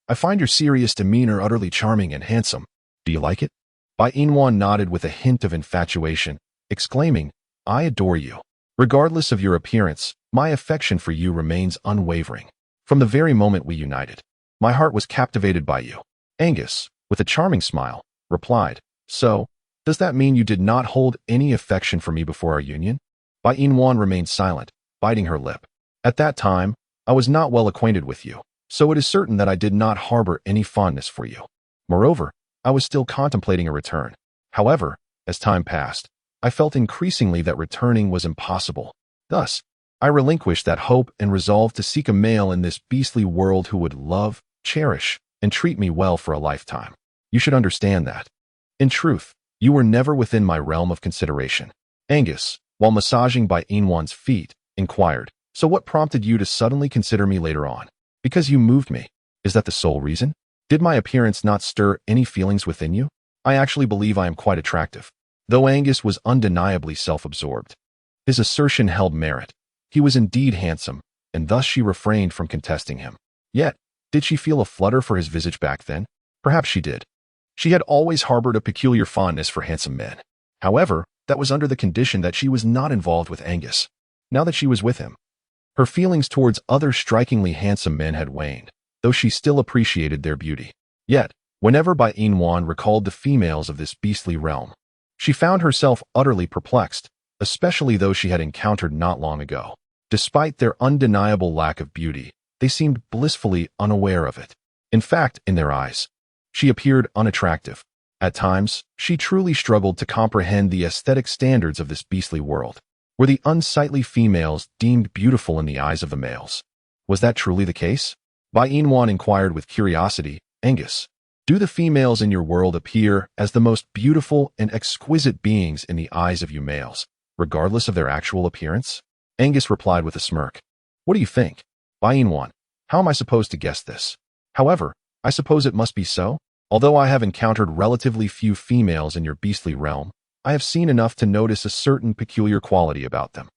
I find your serious demeanor utterly charming and handsome. Do you like it? Baiinua nodded with a hint of infatuation, exclaiming, I adore you. Regardless of your appearance, my affection for you remains unwavering. From the very moment we united, my heart was captivated by you. Angus, with a charming smile, replied, So, does that mean you did not hold any affection for me before our union? Baiinua remained silent, biting her lip. At that time, I was not well acquainted with you, so it is certain that I did not harbor any fondness for you. Moreover, I was still contemplating a return. However, as time passed, I felt increasingly that returning was impossible. Thus, I relinquished that hope and resolved to seek a male in this beastly world who would love, cherish, and treat me well for a lifetime. You should understand that. In truth, you were never within my realm of consideration. Angus, while massaging Baiinua's feet, inquired, So what prompted you to suddenly consider me later on? Because you moved me. Is that the sole reason? Did my appearance not stir any feelings within you? I actually believe I am quite attractive. Though Angus was undeniably self-absorbed, his assertion held merit. He was indeed handsome, and thus she refrained from contesting him. Yet, did she feel a flutter for his visage back then? Perhaps she did. She had always harbored a peculiar fondness for handsome men. However, that was under the condition that she was not involved with Angus. Now that she was with him, her feelings towards other strikingly handsome men had waned, though she still appreciated their beauty. Yet, whenever Baiinua recalled the females of this beastly realm, she found herself utterly perplexed, especially those she had encountered not long ago. Despite their undeniable lack of beauty, they seemed blissfully unaware of it. In fact, in their eyes, she appeared unattractive. At times, she truly struggled to comprehend the aesthetic standards of this beastly world. Were the unsightly females deemed beautiful in the eyes of the males? Was that truly the case? Baiinua inquired with curiosity, Angus, do the females in your world appear as the most beautiful and exquisite beings in the eyes of you males, regardless of their actual appearance? Angus replied with a smirk. What do you think? Baiinua, how am I supposed to guess this? However, I suppose it must be so. Although I have encountered relatively few females in your beastly realm, I have seen enough to notice a certain peculiar quality about them.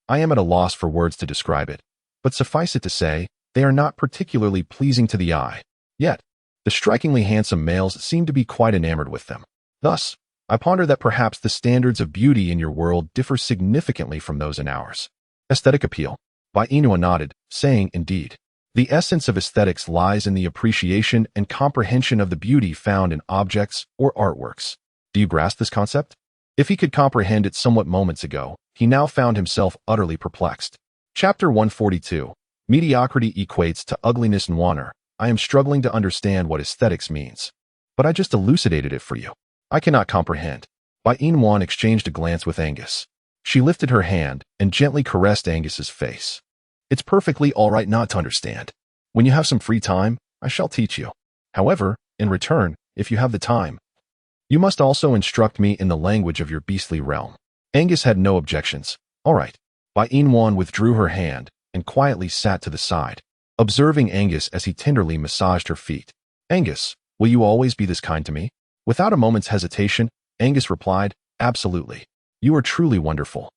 I am at a loss for words to describe it, but suffice it to say, they are not particularly pleasing to the eye. Yet, the strikingly handsome males seem to be quite enamored with them. Thus, I ponder that perhaps the standards of beauty in your world differ significantly from those in ours. Aesthetic appeal. Baiinua nodded, saying, Indeed. The essence of aesthetics lies in the appreciation and comprehension of the beauty found in objects or artworks. Do you grasp this concept? If he could comprehend it somewhat moments ago, he now found himself utterly perplexed. Chapter 142. Mediocrity equates to ugliness and water. I am struggling to understand what aesthetics means. But I just elucidated it for you. I cannot comprehend. Baiinua exchanged a glance with Angus. She lifted her hand and gently caressed Angus's face. It's perfectly all right not to understand. When you have some free time, I shall teach you. However, in return, if you have the time, you must also instruct me in the language of your beastly realm. Angus had no objections. All right. Bai Inwan withdrew her hand and quietly sat to the side, observing Angus as he tenderly massaged her feet. Angus, will you always be this kind to me? Without a moment's hesitation, Angus replied, absolutely. You are truly wonderful.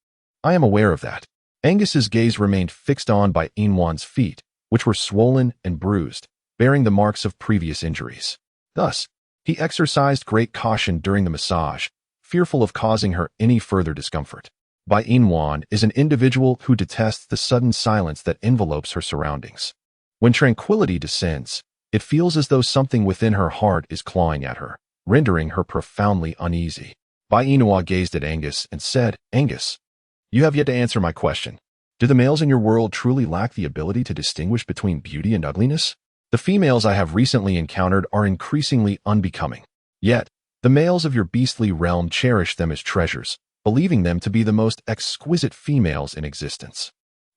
I am aware of that. Angus's gaze remained fixed on Bai Inwan's feet, which were swollen and bruised, bearing the marks of previous injuries. Thus, he exercised great caution during the massage, fearful of causing her any further discomfort. Bai Inwan is an individual who detests the sudden silence that envelopes her surroundings. When tranquility descends, it feels as though something within her heart is clawing at her, rendering her profoundly uneasy. Bai Inwan gazed at Angus and said, Angus, you have yet to answer my question. Do the males in your world truly lack the ability to distinguish between beauty and ugliness? The females I have recently encountered are increasingly unbecoming. Yet, the males of your beastly realm cherish them as treasures, believing them to be the most exquisite females in existence.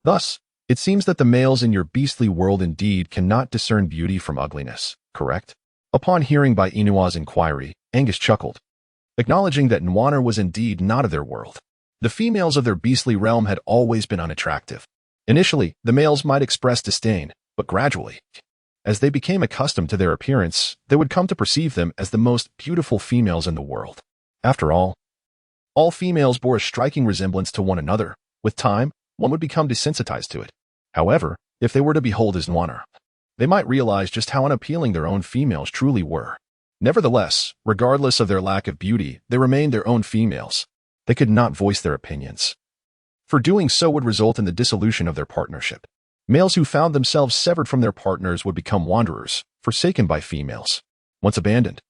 Thus, it seems that the males in your beastly world indeed cannot discern beauty from ugliness, correct? Upon hearing Bai Inwan's inquiry, Angus chuckled, acknowledging that Nwaner was indeed not of their world. The females of their beastly realm had always been unattractive. Initially, the males might express disdain, but gradually, as they became accustomed to their appearance, they would come to perceive them as the most beautiful females in the world. After all females bore a striking resemblance to one another. With time, one would become desensitized to it. However, if they were to behold as Nwaner, they might realize just how unappealing their own females truly were. Nevertheless, regardless of their lack of beauty, they remained their own females. They could not voice their opinions, for doing so would result in the dissolution of their partnership. Males who found themselves severed from their partners would become wanderers, forsaken by females. Once abandoned,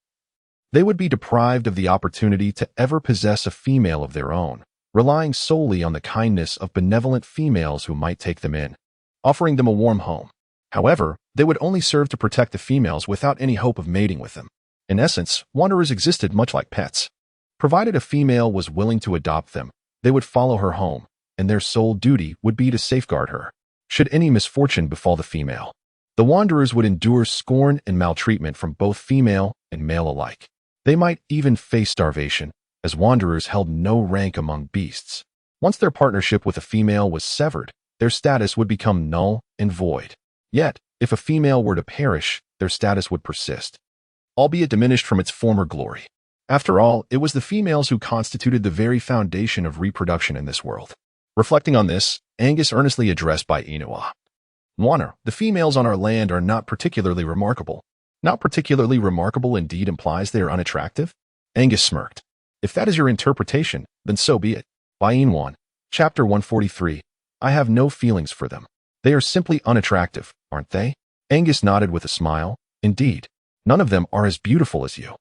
they would be deprived of the opportunity to ever possess a female of their own, relying solely on the kindness of benevolent females who might take them in, offering them a warm home. However, they would only serve to protect the females without any hope of mating with them. In essence, wanderers existed much like pets. Provided a female was willing to adopt them, they would follow her home, and their sole duty would be to safeguard her. Should any misfortune befall the female, the wanderers would endure scorn and maltreatment from both female and male alike. They might even face starvation, as wanderers held no rank among beasts. Once their partnership with a female was severed, their status would become null and void. Yet, if a female were to perish, their status would persist, albeit diminished from its former glory. After all, it was the females who constituted the very foundation of reproduction in this world. Reflecting on this, Angus earnestly addressed Bai Inwan. Nwaner, the females on our land are not particularly remarkable. Not particularly remarkable indeed implies they are unattractive? Angus smirked. If that is your interpretation, then so be it. Bai Inwan, Chapter 143. I have no feelings for them. They are simply unattractive, aren't they? Angus nodded with a smile. Indeed, none of them are as beautiful as you.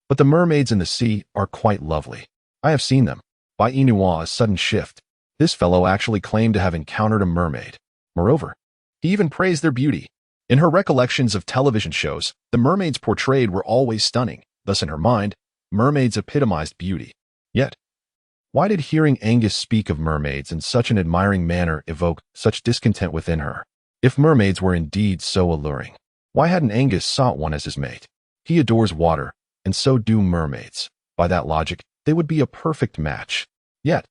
But the mermaids in the sea are quite lovely. I have seen them. Bai Inwan's sudden shift. This fellow actually claimed to have encountered a mermaid. Moreover, he even praised their beauty. In her recollections of television shows, the mermaids portrayed were always stunning. Thus, in her mind, mermaids epitomized beauty. Yet, why did hearing Angus speak of mermaids in such an admiring manner evoke such discontent within her? If mermaids were indeed so alluring, why hadn't Angus sought one as his mate? He adores water, and so do mermaids. By that logic, they would be a perfect match. Yet,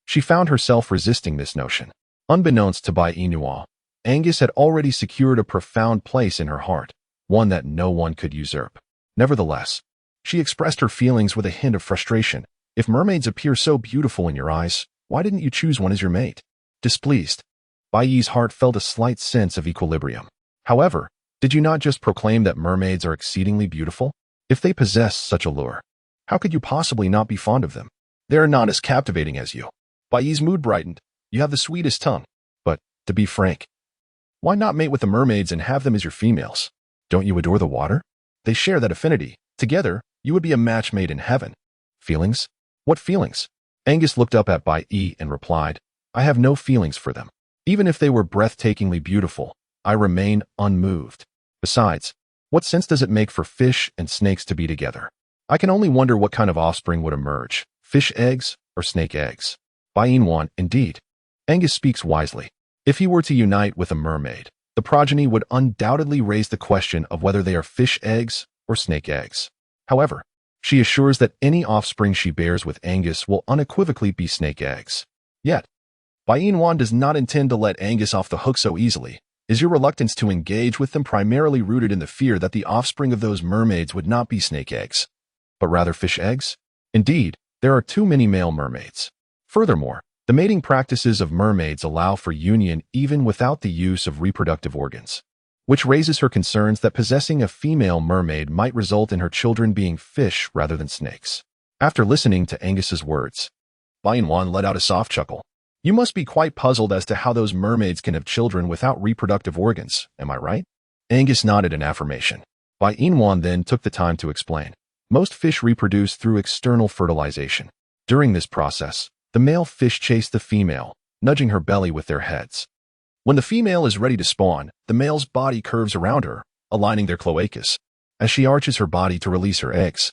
she found herself resisting this notion. Unbeknownst to Bai Inwan, Angus had already secured a profound place in her heart, one that no one could usurp. Nevertheless, she expressed her feelings with a hint of frustration. If mermaids appear so beautiful in your eyes, why didn't you choose one as your mate? Displeased, Bai Yi's heart felt a slight sense of equilibrium. However, did you not just proclaim that mermaids are exceedingly beautiful? If they possess such allure, how could you possibly not be fond of them? They are not as captivating as you. Bai Yi's mood brightened. You have the sweetest tongue. But, to be frank, why not mate with the mermaids and have them as your females? Don't you adore the water? They share that affinity. Together, you would be a match made in heaven. Feelings? What feelings? Angus looked up at Bai Yi and replied, I have no feelings for them. Even if they were breathtakingly beautiful, I remain unmoved. Besides, what sense does it make for fish and snakes to be together? I can only wonder what kind of offspring would emerge, fish eggs or snake eggs. Bai Inwan, indeed. Angus speaks wisely. If he were to unite with a mermaid, the progeny would undoubtedly raise the question of whether they are fish eggs or snake eggs. However, she assures that any offspring she bears with Angus will unequivocally be snake eggs. Yet, Wan does not intend to let Angus off the hook so easily. Is your reluctance to engage with them primarily rooted in the fear that the offspring of those mermaids would not be snake eggs, but rather fish eggs? Indeed, there are too many male mermaids. Furthermore, the mating practices of mermaids allow for union even without the use of reproductive organs, which raises her concerns that possessing a female mermaid might result in her children being fish rather than snakes. After listening to Angus's words, Wan let out a soft chuckle. You must be quite puzzled as to how those mermaids can have children without reproductive organs, am I right? Angus nodded in affirmation. Wan then took the time to explain. Most fish reproduce through external fertilization. During this process, the male fish chase the female, nudging her belly with their heads. When the female is ready to spawn, the male's body curves around her, aligning their cloacas. As she arches her body to release her eggs,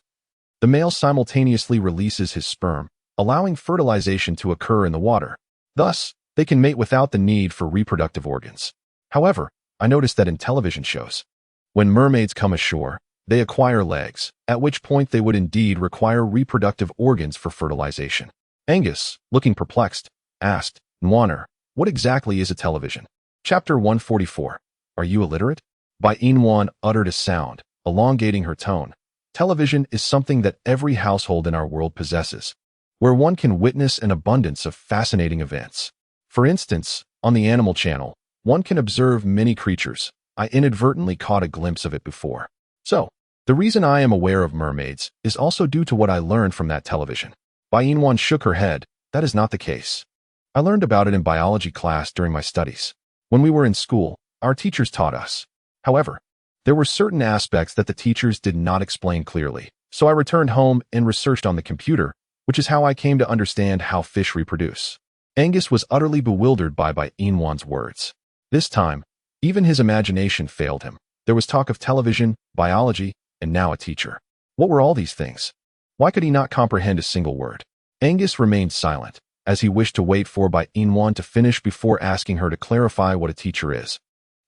the male simultaneously releases his sperm, allowing fertilization to occur in the water. Thus, they can mate without the need for reproductive organs. However, I noticed that in television shows, when mermaids come ashore, they acquire legs, at which point they would indeed require reproductive organs for fertilization. Angus, looking perplexed, asked, Nwaner, what exactly is a television? Chapter 144. Are you illiterate? Wan uttered a sound, elongating her tone. Television is something that every household in our world possesses, where one can witness an abundance of fascinating events. For instance, on the Animal Channel, one can observe many creatures. I inadvertently caught a glimpse of it before. So, the reason I am aware of mermaids is also due to what I learned from that television. Wan shook her head. That is not the case. I learned about it in biology class during my studies. When we were in school, our teachers taught us. However, there were certain aspects that the teachers did not explain clearly, so I returned home and researched on the computer, which is how I came to understand how fish reproduce. Angus was utterly bewildered by Wan's words. This time, even his imagination failed him. There was talk of television, biology, and now a teacher. What were all these things? Why could he not comprehend a single word? Angus remained silent, as he wished to wait for Wan to finish before asking her to clarify what a teacher is,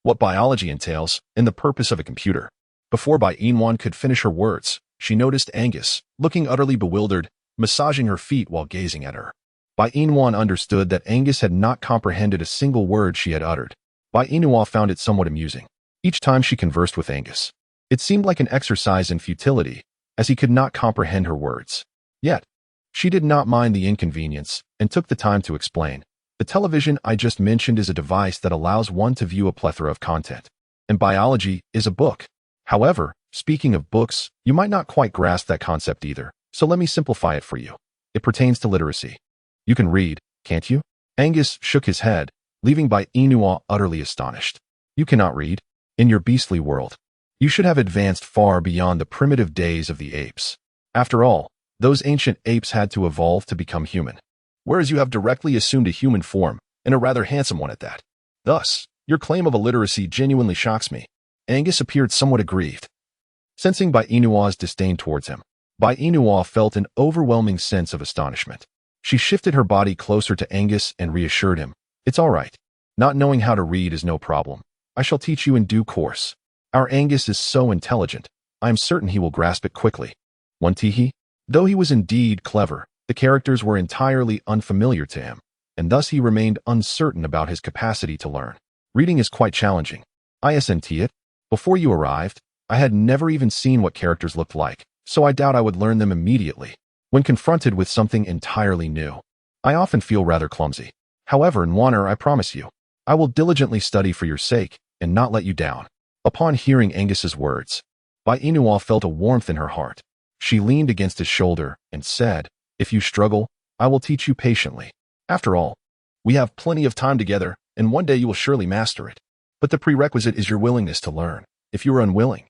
what biology entails, and the purpose of a computer. Before Wan could finish her words, she noticed Angus, looking utterly bewildered, massaging her feet while gazing at her. Wan understood that Angus had not comprehended a single word she had uttered. Wan found it somewhat amusing. Each time she conversed with Angus, it seemed like an exercise in futility, as he could not comprehend her words. Yet, she did not mind the inconvenience and took the time to explain. The television I just mentioned is a device that allows one to view a plethora of content, and biology is a book. However, speaking of books, you might not quite grasp that concept either, so let me simplify it for you. It pertains to literacy. You can read, can't you? Angus shook his head, leaving Wan utterly astonished. You cannot read? In your beastly world. You should have advanced far beyond the primitive days of the apes. After all, those ancient apes had to evolve to become human, whereas you have directly assumed a human form, and a rather handsome one at that. Thus, your claim of illiteracy genuinely shocks me. Angus appeared somewhat aggrieved. Sensing Wan's disdain towards him, Wan felt an overwhelming sense of astonishment. She shifted her body closer to Angus and reassured him. It's all right. Not knowing how to read is no problem. I shall teach you in due course. Our Angus is so intelligent. I am certain he will grasp it quickly. One teehee? Though he was indeed clever, the characters were entirely unfamiliar to him, and thus he remained uncertain about his capacity to learn. Reading is quite challenging. Isn't it? Before you arrived, I had never even seen what characters looked like, so I doubt I would learn them immediately. When confronted with something entirely new, I often feel rather clumsy. However, Nwaner, I promise you, I will diligently study for your sake and not let you down. Upon hearing Angus's words, Wan felt a warmth in her heart. She leaned against his shoulder and said, If you struggle, I will teach you patiently. After all, we have plenty of time together, and one day you will surely master it. But the prerequisite is your willingness to learn. If you are unwilling,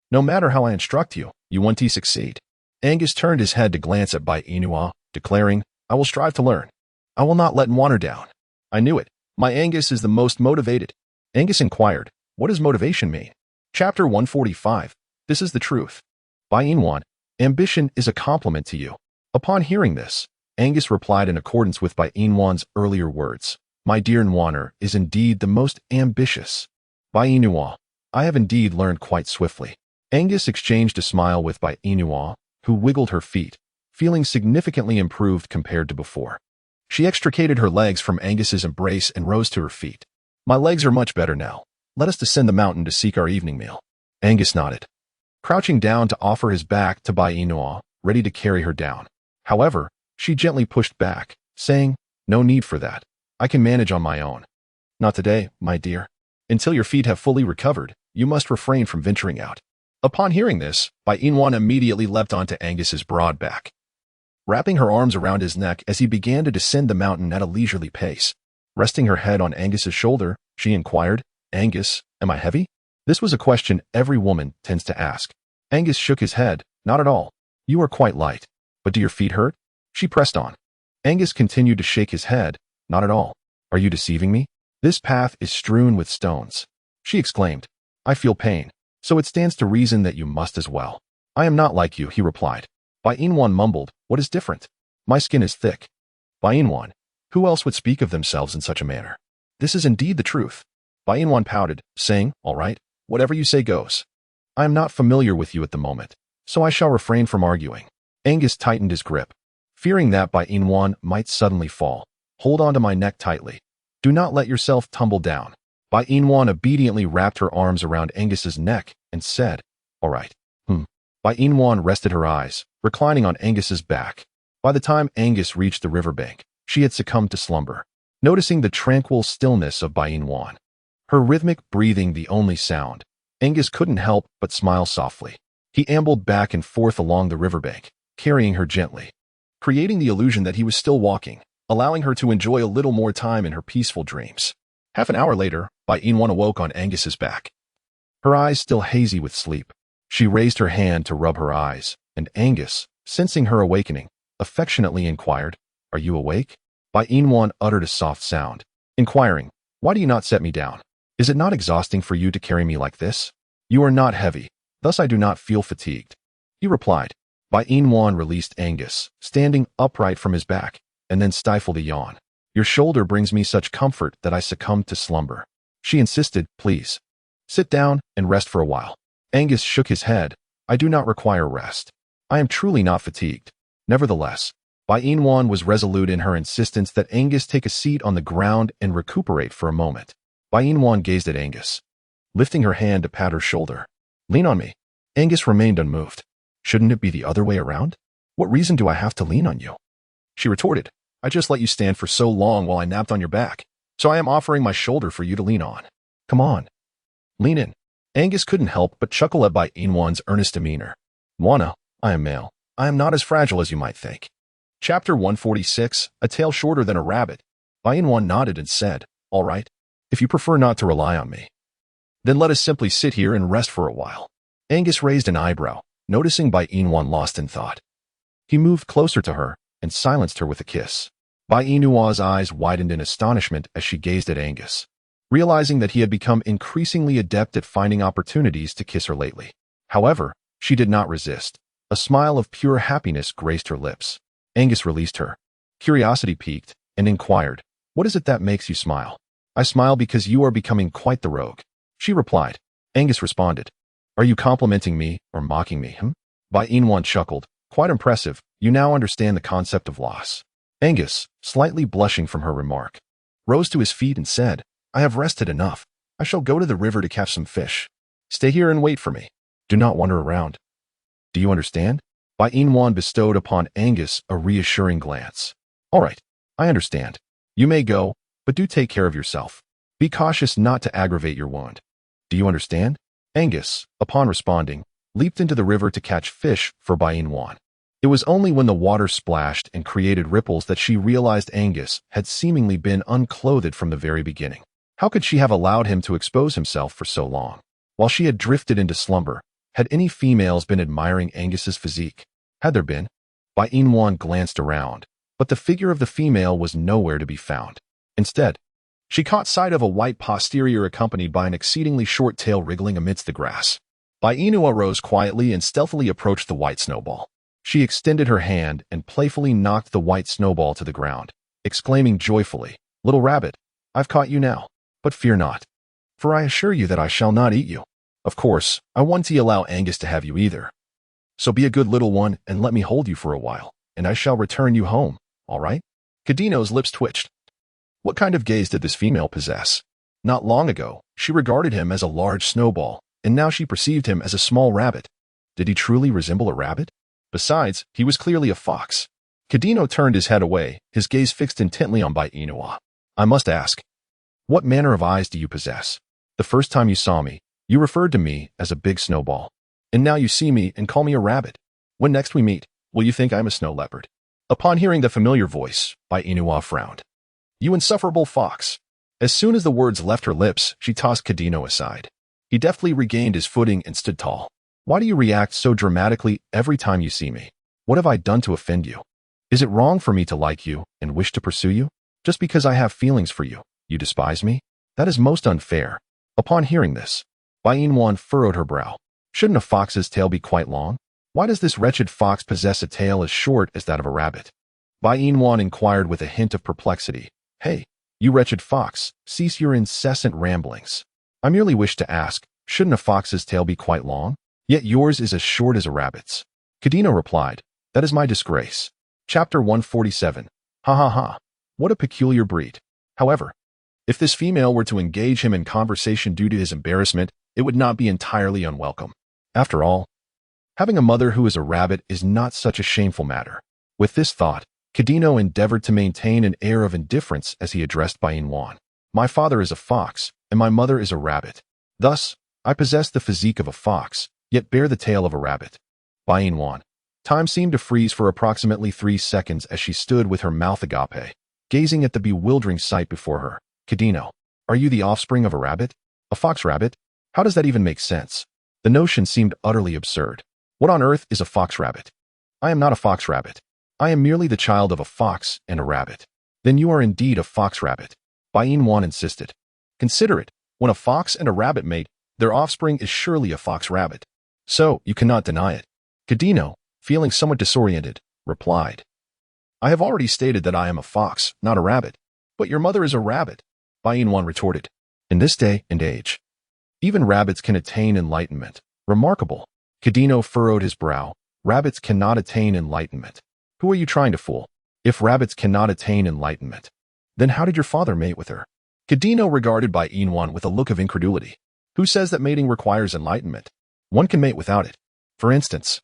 no matter how I instruct you, you won't succeed. Angus turned his head to glance at Wan, declaring, I will strive to learn. I will not let Nwaner down. I knew it. My Angus is the most motivated. Angus inquired, What does motivation mean? Chapter 145. This is the truth. Wan, ambition is a compliment to you. Upon hearing this, Angus replied in accordance with Wan's earlier words. My dear Nwaner is indeed the most ambitious. Wan, I have indeed learned quite swiftly. Angus exchanged a smile with Wan, who wiggled her feet, feeling significantly improved compared to before. She extricated her legs from Angus's embrace and rose to her feet. My legs are much better now. Let us descend the mountain to seek our evening meal. Angus nodded, crouching down to offer his back to Bai Inua, ready to carry her down. However, she gently pushed back, saying, "No need for that. I can manage on my own." "Not today, my dear. Until your feet have fully recovered, you must refrain from venturing out." Upon hearing this, Bai Inwan immediately leapt onto Angus's broad back, wrapping her arms around his neck as he began to descend the mountain at a leisurely pace. Resting her head on Angus's shoulder, she inquired, "Angus, am I heavy?" This was a question every woman tends to ask. Angus shook his head, "Not at all. You are quite light. But do your feet hurt?" She pressed on. Angus continued to shake his head, "Not at all. Are you deceiving me? This path is strewn with stones." She exclaimed, "I feel pain, so it stands to reason that you must as well." "I am not like you," he replied. Bai Inwan mumbled, "What is different? My skin is thick." Bai Inwan, who else would speak of themselves in such a manner? This is indeed the truth. Bai Inwan pouted, saying, "All right, whatever you say goes. I am not familiar with you at the moment, so I shall refrain from arguing." Angus tightened his grip, fearing that Bai Inwan might suddenly fall. "Hold on to my neck tightly. Do not let yourself tumble down." Bai Inwan obediently wrapped her arms around Angus's neck and said, "All right." Bai Inwan rested her eyes, reclining on Angus's back. By the time Angus reached the riverbank, she had succumbed to slumber. Noticing the tranquil stillness of Bai Inwan, her rhythmic breathing the only sound, Angus couldn't help but smile softly. He ambled back and forth along the riverbank, carrying her gently, creating the illusion that he was still walking, allowing her to enjoy a little more time in her peaceful dreams. Half an hour later, Bai Inwan awoke on Angus's back, her eyes still hazy with sleep. She raised her hand to rub her eyes, and Angus, sensing her awakening, affectionately inquired, "Are you awake?" Bai Inwan uttered a soft sound, inquiring, "Why do you not set me down? Is it not exhausting for you to carry me like this? You are not heavy, thus I do not feel fatigued." He replied. Bai Inwan released Angus, standing upright from his back, and then stifled a yawn. "Your shoulder brings me such comfort that I succumbed to slumber." She insisted, "Please, sit down and rest for a while." Angus shook his head, "I do not require rest. I am truly not fatigued." Nevertheless, Bai Inwan was resolute in her insistence that Angus take a seat on the ground and recuperate for a moment. Bai Inwan gazed at Angus, lifting her hand to pat her shoulder. "Lean on me." Angus remained unmoved. "Shouldn't it be the other way around? What reason do I have to lean on you?" She retorted, "I just let you stand for so long while I napped on your back, so I am offering my shoulder for you to lean on. Come on. Lean in." Angus couldn't help but chuckle at Bai Inwan's earnest demeanor. "Wana, I am male. I am not as fragile as you might think." Chapter 146, A Tale Shorter Than a Rabbit. Bai Inwan nodded and said, "All right. If you prefer not to rely on me, then let us simply sit here and rest for a while." Angus raised an eyebrow, noticing Bai Inwan lost in thought. He moved closer to her and silenced her with a kiss. Bai Inua's eyes widened in astonishment as she gazed at Angus, realizing that he had become increasingly adept at finding opportunities to kiss her lately. However, she did not resist. A smile of pure happiness graced her lips. Angus released her. Curiosity piqued, and inquired, "What is it that makes you smile?" "I smile because you are becoming quite the rogue," she replied. Angus responded, "Are you complimenting me or mocking me?" Bai Inwan chuckled, "Quite impressive. You now understand the concept of loss." Angus, slightly blushing from her remark, rose to his feet and said, "I have rested enough. I shall go to the river to catch some fish. Stay here and wait for me. Do not wander around. Do you understand?" Bai Inwan bestowed upon Angus a reassuring glance. "All right, I understand. You may go, but do take care of yourself. Be cautious not to aggravate your wound. Do you understand?" Angus, upon responding, leaped into the river to catch fish for Bai Inwan. It was only when the water splashed and created ripples that she realized Angus had seemingly been unclothed from the very beginning. How could she have allowed him to expose himself for so long? While she had drifted into slumber, had any females been admiring Angus's physique? Had there been? Bai Inwan glanced around, but the figure of the female was nowhere to be found. Instead, she caught sight of a white posterior accompanied by an exceedingly short tail wriggling amidst the grass. Bai Inua rose quietly and stealthily approached the white snowball. She extended her hand and playfully knocked the white snowball to the ground, exclaiming joyfully, "Little rabbit, I've caught you now. But fear not, for I assure you that I shall not eat you. Of course, I won't allow Angus to have you either. So be a good little one and let me hold you for a while, and I shall return you home, all right?" Kadino's lips twitched. What kind of gaze did this female possess? Not long ago, she regarded him as a large snowball, and now she perceived him as a small rabbit. Did he truly resemble a rabbit? Besides, he was clearly a fox. Kadino turned his head away, his gaze fixed intently on Bai Inua. I must ask, what manner of eyes do you possess? The first time you saw me, you referred to me as a big snowball. And now you see me and call me a rabbit. When next we meet, will you think I'm a snow leopard? Upon hearing the familiar voice, Bai Inua frowned. You insufferable fox. As soon as the words left her lips, she tossed Kadino aside. He deftly regained his footing and stood tall. Why do you react so dramatically every time you see me? What have I done to offend you? Is it wrong for me to like you and wish to pursue you? Just because I have feelings for you, you despise me? That is most unfair. Upon hearing this, Bai Inwan furrowed her brow. Shouldn't a fox's tail be quite long? Why does this wretched fox possess a tail as short as that of a rabbit? Bai Inwan inquired with a hint of perplexity. Hey, you wretched fox, cease your incessant ramblings. I merely wish to ask, shouldn't a fox's tail be quite long? Yet yours is as short as a rabbit's. Kadino replied, that is my disgrace. Chapter 147. Ha ha ha. What a peculiar breed. However, if this female were to engage him in conversation due to his embarrassment, it would not be entirely unwelcome. After all, having a mother who is a rabbit is not such a shameful matter. With this thought, Kadino endeavored to maintain an air of indifference as he addressed Bai Inwan. My father is a fox, and my mother is a rabbit. Thus, I possess the physique of a fox, yet bear the tail of a rabbit. Bai Inwan. Time seemed to freeze for approximately 3 seconds as she stood with her mouth agape, gazing at the bewildering sight before her. Kadino, are you the offspring of a rabbit? A fox rabbit? How does that even make sense? The notion seemed utterly absurd. What on earth is a fox rabbit? I am not a fox rabbit. I am merely the child of a fox and a rabbit. Then you are indeed a fox rabbit. Bai Inwan insisted. Consider it, when a fox and a rabbit mate, their offspring is surely a fox rabbit. So, you cannot deny it. Kadino, feeling somewhat disoriented, replied. I have already stated that I am a fox, not a rabbit. But your mother is a rabbit, Bai Inwan retorted. In this day and age, even rabbits can attain enlightenment. Remarkable. Kadino furrowed his brow. Rabbits cannot attain enlightenment. Who are you trying to fool? If rabbits cannot attain enlightenment, then how did your father mate with her? Kadino regarded Bai Inwan with a look of incredulity. Who says that mating requires enlightenment? One can mate without it. For instance,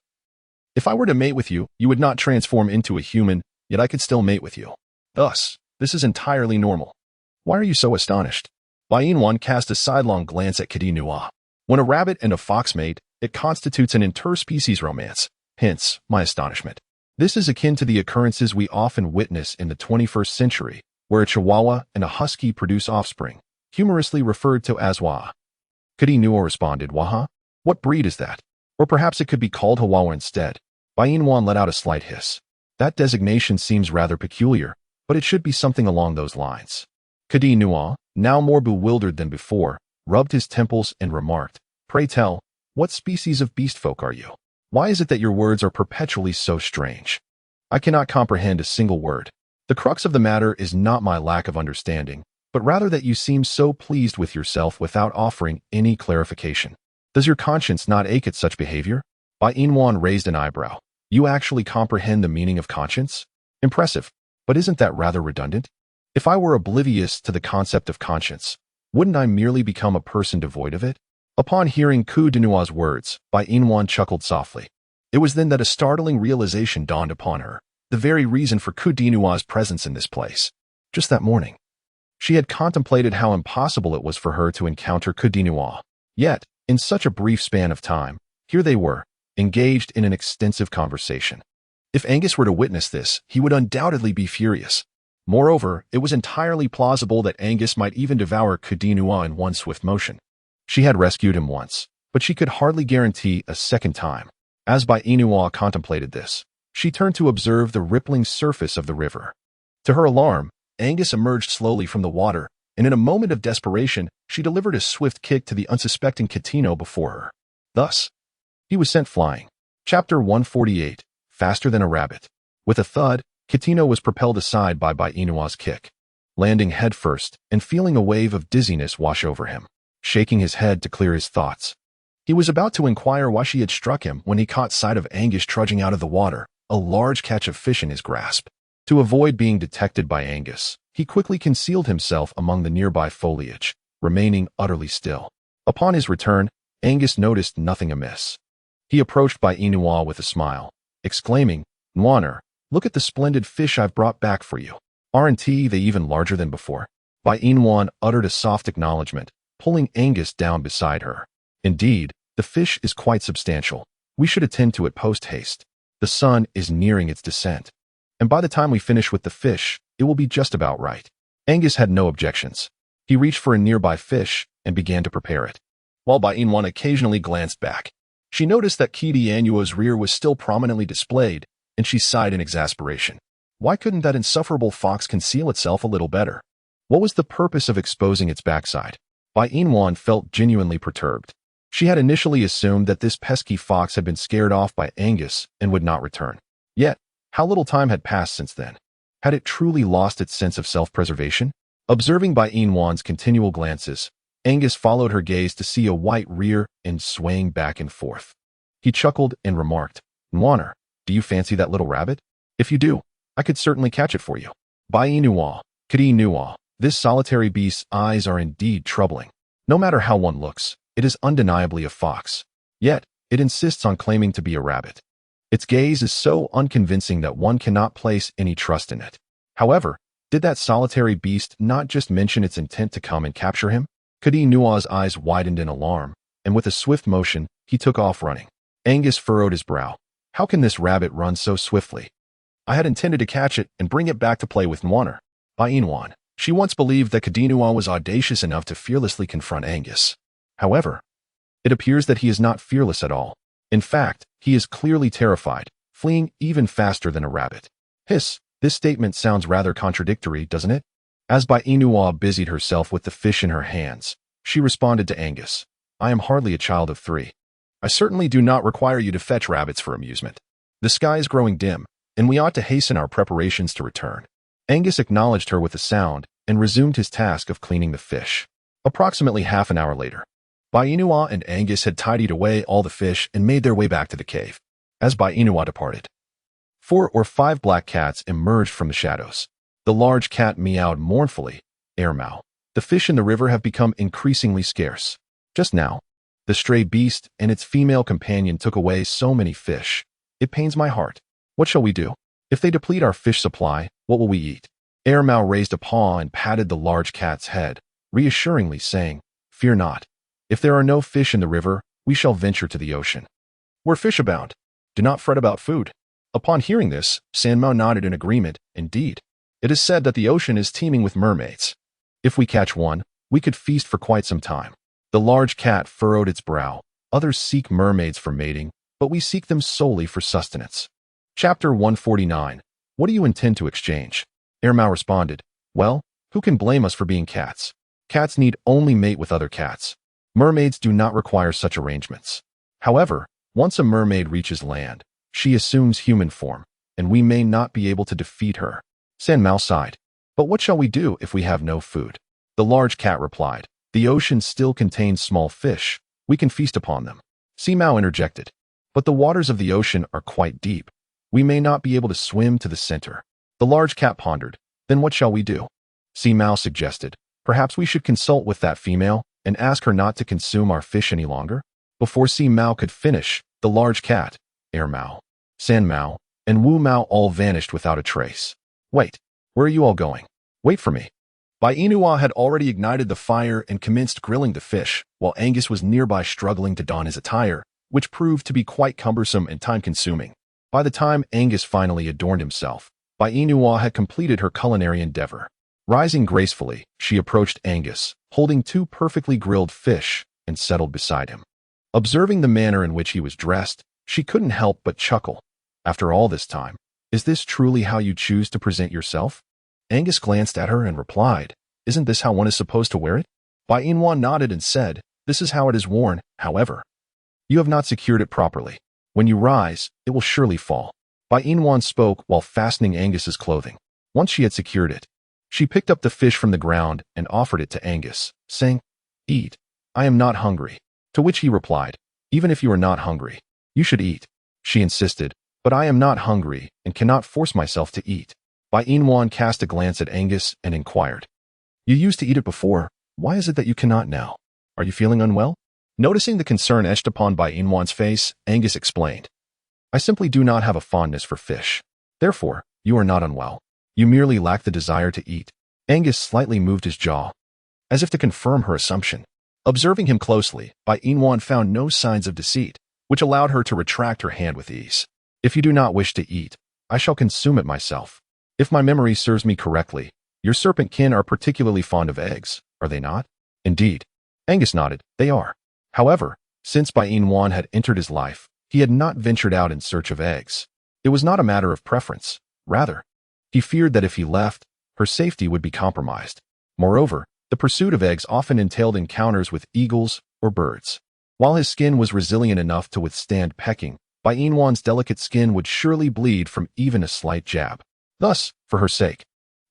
if I were to mate with you, you would not transform into a human, yet I could still mate with you. Thus, this is entirely normal. Why are you so astonished? Bai Inwan cast a sidelong glance at Kadino. When a rabbit and a fox mate, it constitutes an interspecies romance. Hence, my astonishment. This is akin to the occurrences we often witness in the 21st century, where a chihuahua and a husky produce offspring, humorously referred to as Waha. Kadino responded, Waha? What breed is that? Or perhaps it could be called Chihuahua instead. Bai Inwan let out a slight hiss. That designation seems rather peculiar, but it should be something along those lines. Kadino, now more bewildered than before, rubbed his temples and remarked, Pray tell, what species of beast folk are you? Why is it that your words are perpetually so strange? I cannot comprehend a single word. The crux of the matter is not my lack of understanding, but rather that you seem so pleased with yourself without offering any clarification. Does your conscience not ache at such behavior? Bai Inwan raised an eyebrow. You actually comprehend the meaning of conscience? Impressive, but isn't that rather redundant? If I were oblivious to the concept of conscience, wouldn't I merely become a person devoid of it? Upon hearing Kadinua's words, Bai Inwan chuckled softly. It was then that a startling realization dawned upon her, the very reason for Kadinua's presence in this place. Just that morning, she had contemplated how impossible it was for her to encounter Kadinua. Yet, in such a brief span of time, here they were, engaged in an extensive conversation. If Angus were to witness this, he would undoubtedly be furious. Moreover, it was entirely plausible that Angus might even devour Kadinua in one swift motion. She had rescued him once, but she could hardly guarantee a second time. As Bai Inua contemplated this, she turned to observe the rippling surface of the river. To her alarm, Angus emerged slowly from the water, and in a moment of desperation, she delivered a swift kick to the unsuspecting Kadino before her. Thus, he was sent flying. Chapter 148. Faster than a rabbit. With a thud, Kadino was propelled aside by Bai Inua's kick, landing headfirst and feeling a wave of dizziness wash over him. Shaking his head to clear his thoughts, he was about to inquire why she had struck him when he caught sight of Angus trudging out of the water, a large catch of fish in his grasp. To avoid being detected by Angus, he quickly concealed himself among the nearby foliage, remaining utterly still. Upon his return, Angus noticed nothing amiss. He approached Bai Inua with a smile, exclaiming, "Nwaner, look at the splendid fish I've brought back for you. Aren't they even larger than before?" Bai Inua uttered a soft acknowledgement, pulling Angus down beside her. "Indeed, the fish is quite substantial. We should attend to it post-haste. The sun is nearing its descent, and by the time we finish with the fish, it will be just about right." Angus had no objections. He reached for a nearby fish and began to prepare it. While Bai Inwan occasionally glanced back, she noticed that Kidi Anua's rear was still prominently displayed, and she sighed in exasperation. Why couldn't that insufferable fox conceal itself a little better? What was the purpose of exposing its backside? Bai Inwan felt genuinely perturbed. She had initially assumed that this pesky fox had been scared off by Angus and would not return. Yet, how little time had passed since then? Had it truly lost its sense of self-preservation? Observing Bai Inwan's continual glances, Angus followed her gaze to see a white rear end swaying back and forth. He chuckled and remarked, "Nwaner, do you fancy that little rabbit? If you do, I could certainly catch it for you." Bai Inua, Kidi Nua, this solitary beast's eyes are indeed troubling. No matter how one looks, it is undeniably a fox. Yet, it insists on claiming to be a rabbit. Its gaze is so unconvincing that one cannot place any trust in it. However, did that solitary beast not just mention its intent to come and capture him? Kidi Nua's eyes widened in alarm, and with a swift motion, he took off running. Angus furrowed his brow. How can this rabbit run so swiftly? I had intended to catch it and bring it back to play with Nwaner. Bai Inwan. She once believed that Kidi Nua was audacious enough to fearlessly confront Angus. However, it appears that he is not fearless at all. In fact, he is clearly terrified, fleeing even faster than a rabbit. Hiss, this statement sounds rather contradictory, doesn't it? As Bai Inua busied herself with the fish in her hands, she responded to Angus, "I am hardly a child of 3. I certainly do not require you to fetch rabbits for amusement. The sky is growing dim, and we ought to hasten our preparations to return." Angus acknowledged her with a sound and resumed his task of cleaning the fish. Approximately half an hour later, Bai Inua and Angus had tidied away all the fish and made their way back to the cave. As Bai Inua departed, 4 or 5 black cats emerged from the shadows. The large cat meowed mournfully, "Ermau, the fish in the river have become increasingly scarce. Just now, the stray beast and its female companion took away so many fish. It pains my heart. What shall we do? If they deplete our fish supply, what will we eat?" Ermau raised a paw and patted the large cat's head, reassuringly saying, "Fear not. If there are no fish in the river, we shall venture to the ocean, where fish abound. Do not fret about food." Upon hearing this, Sanmao nodded in agreement. Indeed, it is said that the ocean is teeming with mermaids. If we catch one, we could feast for quite some time. The large cat furrowed its brow. Others seek mermaids for mating, but we seek them solely for sustenance. Chapter 149. What do you intend to exchange? Ermau responded, "Well, who can blame us for being cats? Cats need only mate with other cats. Mermaids do not require such arrangements. However, once a mermaid reaches land, she assumes human form, and we may not be able to defeat her." Sanmao sighed. "But what shall we do if we have no food?" The large cat replied, "The ocean still contains small fish. We can feast upon them." Simao interjected, "But the waters of the ocean are quite deep. We may not be able to swim to the center." The large cat pondered. "Then what shall we do?" Simao suggested, "Perhaps we should consult with that female and ask her not to consume our fish any longer." Before Simao could finish, the large cat, Ermao, Sanmao, and Wu Mao all vanished without a trace. "Wait, where are you all going? Wait for me." Bai Inua had already ignited the fire and commenced grilling the fish, while Angus was nearby struggling to don his attire, which proved to be quite cumbersome and time-consuming. By the time Angus finally adorned himself, Bai Inua had completed her culinary endeavor. Rising gracefully, she approached Angus, holding 2 perfectly grilled fish, and settled beside him. Observing the manner in which he was dressed, she couldn't help but chuckle. After all this time, is this truly how you choose to present yourself? Angus glanced at her and replied, "Isn't this how one is supposed to wear it?" Bai Inwan nodded and said, "This is how it is worn, however. You have not secured it properly. When you rise, it will surely fall." Bai Inwan spoke while fastening Angus's clothing. Once she had secured it, she picked up the fish from the ground and offered it to Angus, saying, "Eat. I am not hungry." To which he replied, "Even if you are not hungry, you should eat." She insisted, "But I am not hungry and cannot force myself to eat." Bai Inwan cast a glance at Angus and inquired, "You used to eat it before. Why is it that you cannot now? Are you feeling unwell?" Noticing the concern etched upon Bai Inwan's face, Angus explained, "I simply do not have a fondness for fish. Therefore, you are not unwell. You merely lack the desire to eat." Angus slightly moved his jaw, as if to confirm her assumption. Observing him closely, Bai Inwan found no signs of deceit, which allowed her to retract her hand with ease. "If you do not wish to eat, I shall consume it myself. If my memory serves me correctly, your serpent kin are particularly fond of eggs, are they not?" "Indeed." Angus nodded, "They are." However, since Bai Inwan had entered his life, he had not ventured out in search of eggs. It was not a matter of preference. Rather, he feared that if he left, her safety would be compromised. Moreover, the pursuit of eggs often entailed encounters with eagles or birds. While his skin was resilient enough to withstand pecking, Bai Inwan's delicate skin would surely bleed from even a slight jab. Thus, for her sake,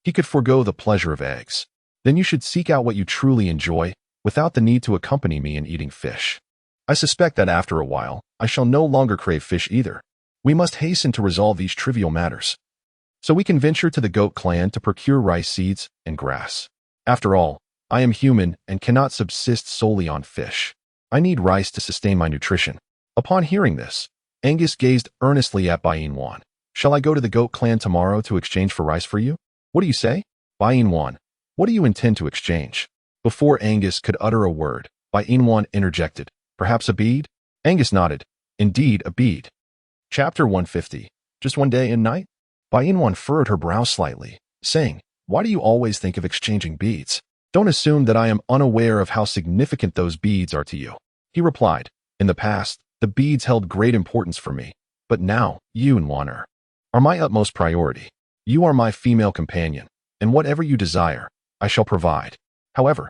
he could forego the pleasure of eggs. "Then you should seek out what you truly enjoy, without the need to accompany me in eating fish. I suspect that after a while, I shall no longer crave fish either. We must hasten to resolve these trivial matters, so we can venture to the goat clan to procure rice seeds and grass. After all, I am human and cannot subsist solely on fish. I need rice to sustain my nutrition." Upon hearing this, Angus gazed earnestly at Bai Inwan. "Shall I go to the goat clan tomorrow to exchange for rice for you? What do you say?" "Bai Inwan, what do you intend to exchange?" Before Angus could utter a word, Bai Inwan interjected, "Perhaps a bead?" Angus nodded. "Indeed, a bead." Chapter 150. Just one day and night? Bai Inwan furrowed her brow slightly, saying, "Why do you always think of exchanging beads? Don't assume that I am unaware of how significant those beads are to you." He replied, "In the past, the beads held great importance for me, but now, you, Nwaner, are my utmost priority. You are my female companion, and whatever you desire, I shall provide. However,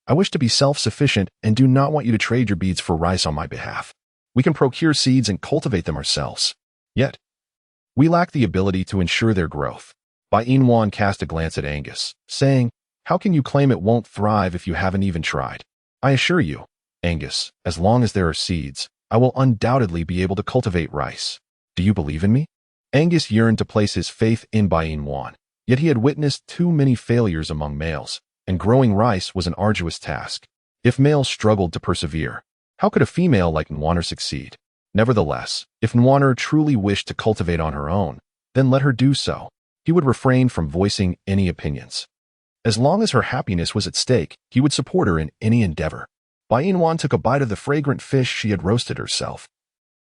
I wish to be self-sufficient and do not want you to trade your beads for rice on my behalf. We can procure seeds and cultivate them ourselves. Yet, we lack the ability to ensure their growth." Bai Inwan cast a glance at Angus, saying, "How can you claim it won't thrive if you haven't even tried? I assure you, Angus, as long as there are seeds, I will undoubtedly be able to cultivate rice. Do you believe in me?" Angus yearned to place his faith in Bai Inwan, yet he had witnessed too many failures among males, and growing rice was an arduous task. If males struggled to persevere, how could a female like Nwaner succeed? Nevertheless, if Nwaner truly wished to cultivate on her own, then let her do so. He would refrain from voicing any opinions. As long as her happiness was at stake, he would support her in any endeavor. Bai Inwan took a bite of the fragrant fish she had roasted herself,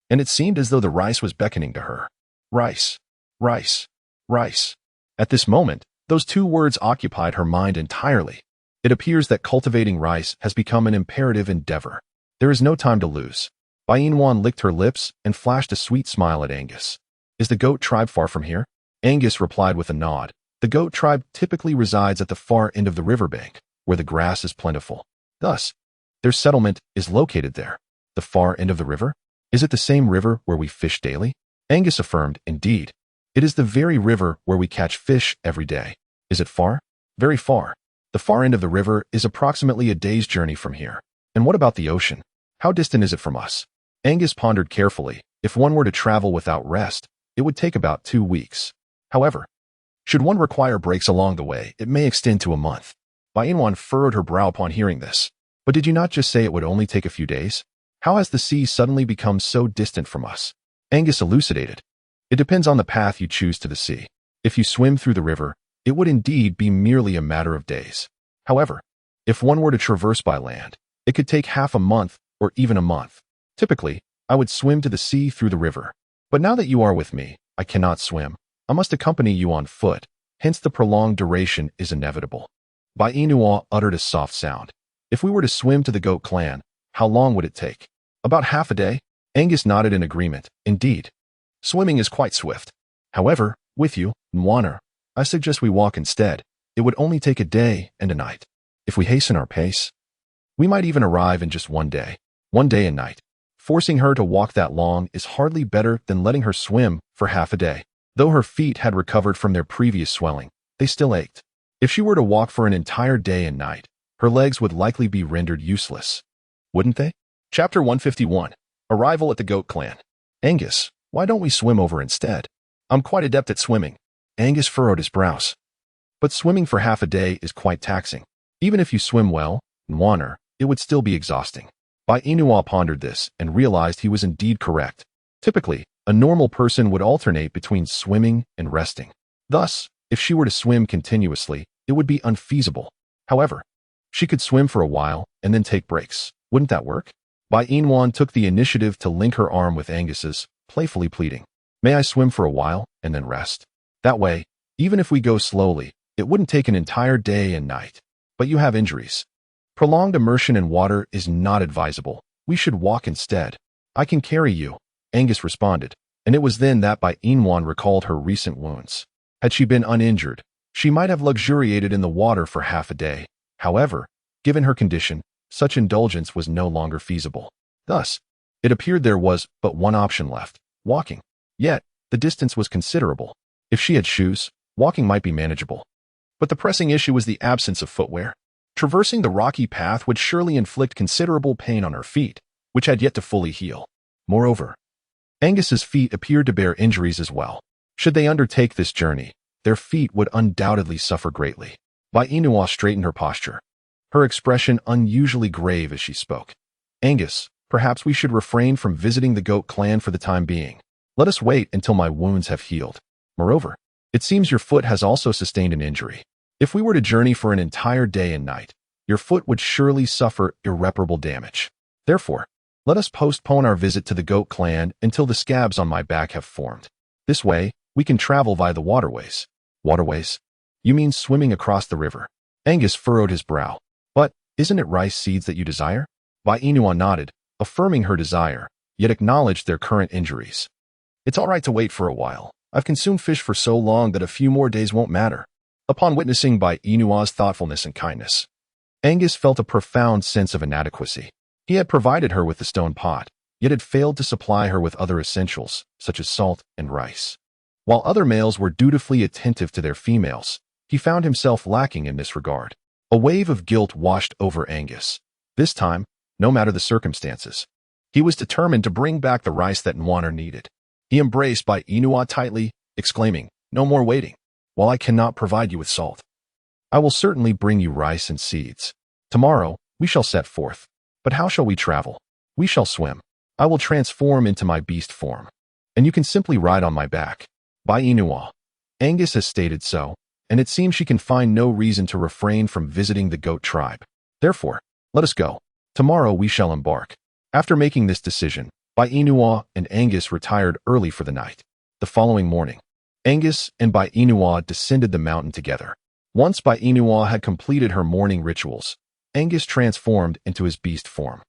and it seemed as though the rice was beckoning to her. Rice, rice, rice. At this moment, those two words occupied her mind entirely. It appears that cultivating rice has become an imperative endeavor. There is no time to lose. Bai Inwan licked her lips and flashed a sweet smile at Angus. "Is the goat tribe far from here?" Angus replied with a nod. "The goat tribe typically resides at the far end of the riverbank, where the grass is plentiful. Thus, their settlement is located there." "The far end of the river? Is it the same river where we fish daily?" Angus affirmed, "Indeed. It is the very river where we catch fish every day." "Is it far?" "Very far. The far end of the river is approximately a day's journey from here." "And what about the ocean? How distant is it from us?" Angus pondered carefully. If one were to travel without rest, it would take about 2 weeks. However, should one require breaks along the way, it may extend to a month. Bai Inwan furrowed her brow upon hearing this. "But did you not just say it would only take a few days? How has the sea suddenly become so distant from us?" Angus elucidated. "It depends on the path you choose to the sea. If you swim through the river, it would indeed be merely a matter of days. However, if one were to traverse by land, it could take half a month or even a month. Typically, I would swim to the sea through the river. But now that you are with me, I cannot swim. I must accompany you on foot, hence the prolonged duration is inevitable." Bai Inwan uttered a soft sound. "If we were to swim to the goat clan, how long would it take?" "About half a day." Angus nodded in agreement. "Indeed. Swimming is quite swift. However, with you, Nwaner, I suggest we walk instead. It would only take a day and a night. If we hasten our pace, we might even arrive in just 1 day. 1 day and night. Forcing her to walk that long is hardly better than letting her swim for half a day." Though her feet had recovered from their previous swelling, they still ached. If she were to walk for an entire day and night, her legs would likely be rendered useless. Wouldn't they? Chapter 151. Arrival at the Goat Clan. "Angus, why don't we swim over instead? I'm quite adept at swimming." Angus furrowed his brows. But swimming for half a day is quite taxing. Even if you swim well, Nwaner, it would still be exhausting. Bai Inua pondered this and realized he was indeed correct. Typically, a normal person would alternate between swimming and resting. Thus, if she were to swim continuously, it would be unfeasible. However, she could swim for a while and then take breaks. Wouldn't that work? Bai Inwan took the initiative to link her arm with Angus's, playfully pleading, "May I swim for a while and then rest? That way, even if we go slowly, it wouldn't take an entire day and night. But you have injuries. Prolonged immersion in water is not advisable. We should walk instead. I can carry you," Angus responded, and it was then that Bai Inwan recalled her recent wounds. Had she been uninjured, she might have luxuriated in the water for half a day. However, given her condition, such indulgence was no longer feasible. Thus, it appeared there was but one option left: walking. Yet, the distance was considerable. If she had shoes, walking might be manageable. But the pressing issue was the absence of footwear. Traversing the rocky path would surely inflict considerable pain on her feet, which had yet to fully heal. Moreover, Angus's feet appeared to bear injuries as well. Should they undertake this journey, their feet would undoubtedly suffer greatly. Bai Inua straightened her posture, her expression unusually grave as she spoke. "Angus, perhaps we should refrain from visiting the goat clan for the time being. Let us wait until my wounds have healed. Moreover, it seems your foot has also sustained an injury. If we were to journey for an entire day and night, your foot would surely suffer irreparable damage. Therefore, let us postpone our visit to the goat clan until the scabs on my back have formed. This way, we can travel via the waterways." "Waterways? You mean swimming across the river?" Angus furrowed his brow. "But isn't it rice seeds that you desire?" Bai Inua nodded, affirming her desire, yet acknowledged their current injuries. "It's all right to wait for a while. I've consumed fish for so long that a few more days won't matter." Upon witnessing Bai Inua's thoughtfulness and kindness, Angus felt a profound sense of inadequacy. He had provided her with the stone pot, yet had failed to supply her with other essentials, such as salt and rice. While other males were dutifully attentive to their females, he found himself lacking in this regard. A wave of guilt washed over Angus. This time, no matter the circumstances, he was determined to bring back the rice that Nwaner needed. He embraced Bai Inua tightly, exclaiming, "No more waiting. While I cannot provide you with salt, I will certainly bring you rice and seeds. Tomorrow, we shall set forth. But how shall we travel? We shall swim. I will transform into my beast form, and you can simply ride on my back." Bai Inua. Angus has stated so, and it seems she can find no reason to refrain from visiting the goat tribe. Therefore, let us go. Tomorrow we shall embark. After making this decision, Bai Inua and Angus retired early for the night. The following morning, Angus and Bai Inua descended the mountain together. Once Bai Inua had completed her morning rituals, Angus transformed into his beast form,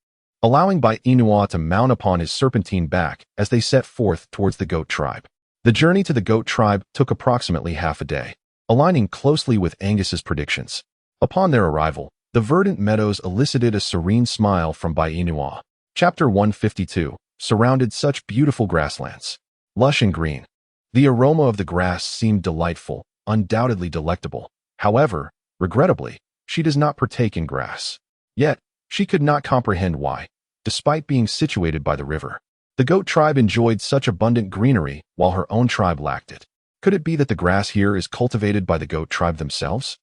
allowing Bai Inua to mount upon his serpentine back as they set forth towards the goat tribe. The journey to the goat tribe took approximately half a day, aligning closely with Angus's predictions. Upon their arrival, the verdant meadows elicited a serene smile from Bai Inua. Chapter 152 surrounded such beautiful grasslands, lush and green. The aroma of the grass seemed delightful, undoubtedly delectable. However, regrettably, she does not partake in grass. Yet, she could not comprehend why, despite being situated by the river, the goat tribe enjoyed such abundant greenery while her own tribe lacked it. Could it be that the grass here is cultivated by the goat tribe themselves?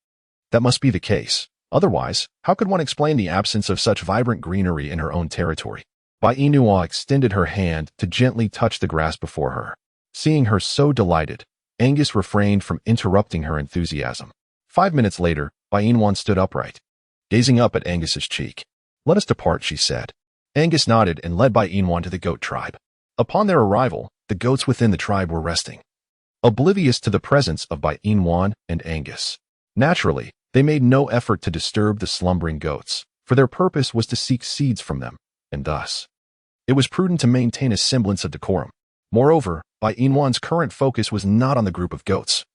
That must be the case. Otherwise, how could one explain the absence of such vibrant greenery in her own territory? Bai Inua extended her hand to gently touch the grass before her. Seeing her so delighted, Angus refrained from interrupting her enthusiasm. 5 minutes later, Bai Inwan stood upright, gazing up at Angus's cheek. "Let us depart," she said. Angus nodded and led Bai Inwan to the goat tribe. Upon their arrival, the goats within the tribe were resting, oblivious to the presence of Bai Inwan and Angus. Naturally, they made no effort to disturb the slumbering goats, for their purpose was to seek seeds from them, and thus, it was prudent to maintain a semblance of decorum. Moreover, Bai Inwan's current focus was not on the group of goats,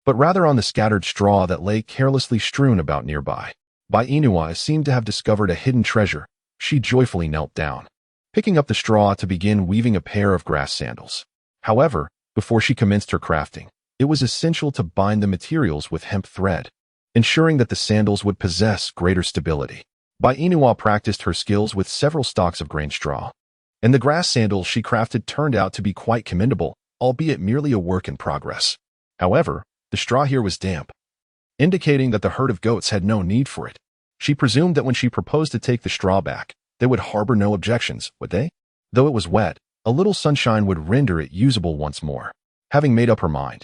but rather on the scattered straw that lay carelessly strewn about nearby. Bai Inua seemed to have discovered a hidden treasure. She joyfully knelt down, picking up the straw to begin weaving a pair of grass sandals. However, before she commenced her crafting, it was essential to bind the materials with hemp thread, ensuring that the sandals would possess greater stability. Bai Inua practiced her skills with several stalks of grain straw, and the grass sandals she crafted turned out to be quite commendable, albeit merely a work in progress. However, The straw here was damp, indicating that the herd of goats had no need for it. She presumed that when she proposed to take the straw back, they would harbor no objections, would they? Though it was wet, a little sunshine would render it usable once more. Having made up her mind,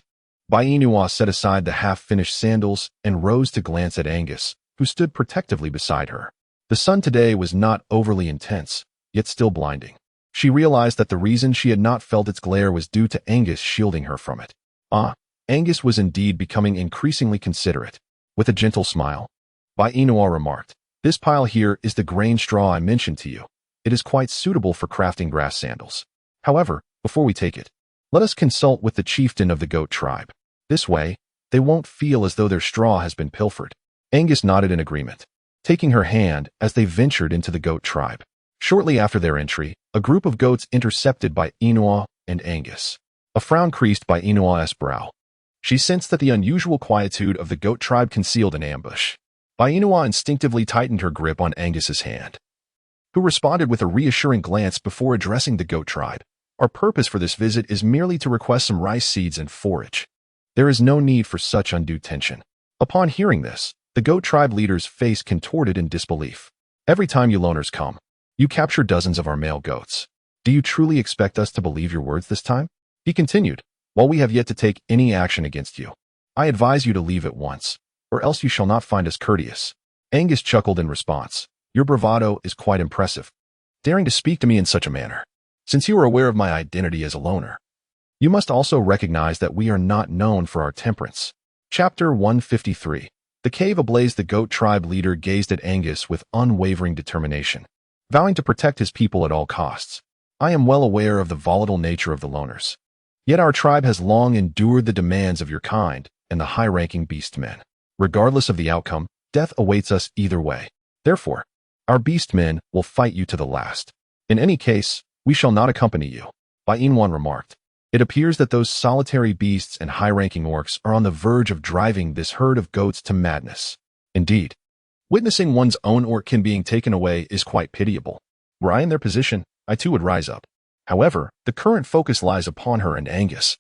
Bainua set aside the half-finished sandals and rose to glance at Angus, who stood protectively beside her. The sun today was not overly intense, yet still blinding. She realized that the reason she had not felt its glare was due to Angus shielding her from it. Angus was indeed becoming increasingly considerate. With a gentle smile, Bainua remarked, "This pile here is the grain straw I mentioned to you. It is quite suitable for crafting grass sandals. However, before we take it, let us consult with the chieftain of the goat tribe. This way, they won't feel as though their straw has been pilfered." Angus nodded in agreement, taking her hand as they ventured into the goat tribe. Shortly after their entry, a group of goats intercepted Bainua and Angus. A frown creased Bainua's brow. She sensed that the unusual quietude of the goat tribe concealed an ambush. Bainua instinctively tightened her grip on Angus's hand, who responded with a reassuring glance before addressing the goat tribe. "Our purpose for this visit is merely to request some rice seeds and forage. There is no need for such undue tension." Upon hearing this, the goat tribe leader's face contorted in disbelief. "Every time you loners come, you capture dozens of our male goats. Do you truly expect us to believe your words this time?" He continued, "While we have yet to take any action against you, I advise you to leave at once, or else you shall not find us courteous." Angus chuckled in response. "Your bravado is quite impressive, daring to speak to me in such a manner. Since you are aware of my identity as a loner, you must also recognize that we are not known for our temperance." Chapter 153. The cave ablaze. The goat tribe leader gazed at Angus with unwavering determination, vowing to protect his people at all costs. "I am well aware of the volatile nature of the loners. Yet our tribe has long endured the demands of your kind and the high-ranking beast men. Regardless of the outcome, death awaits us either way. Therefore, our beast men will fight you to the last. In any case, we shall not accompany you," Bainwan remarked. "It appears that those solitary beasts and high-ranking orcs are on the verge of driving this herd of goats to madness. Indeed, witnessing one's own orckin being taken away is quite pitiable. Were I in their position, I too would rise up. However, the current focus lies upon her and Angus.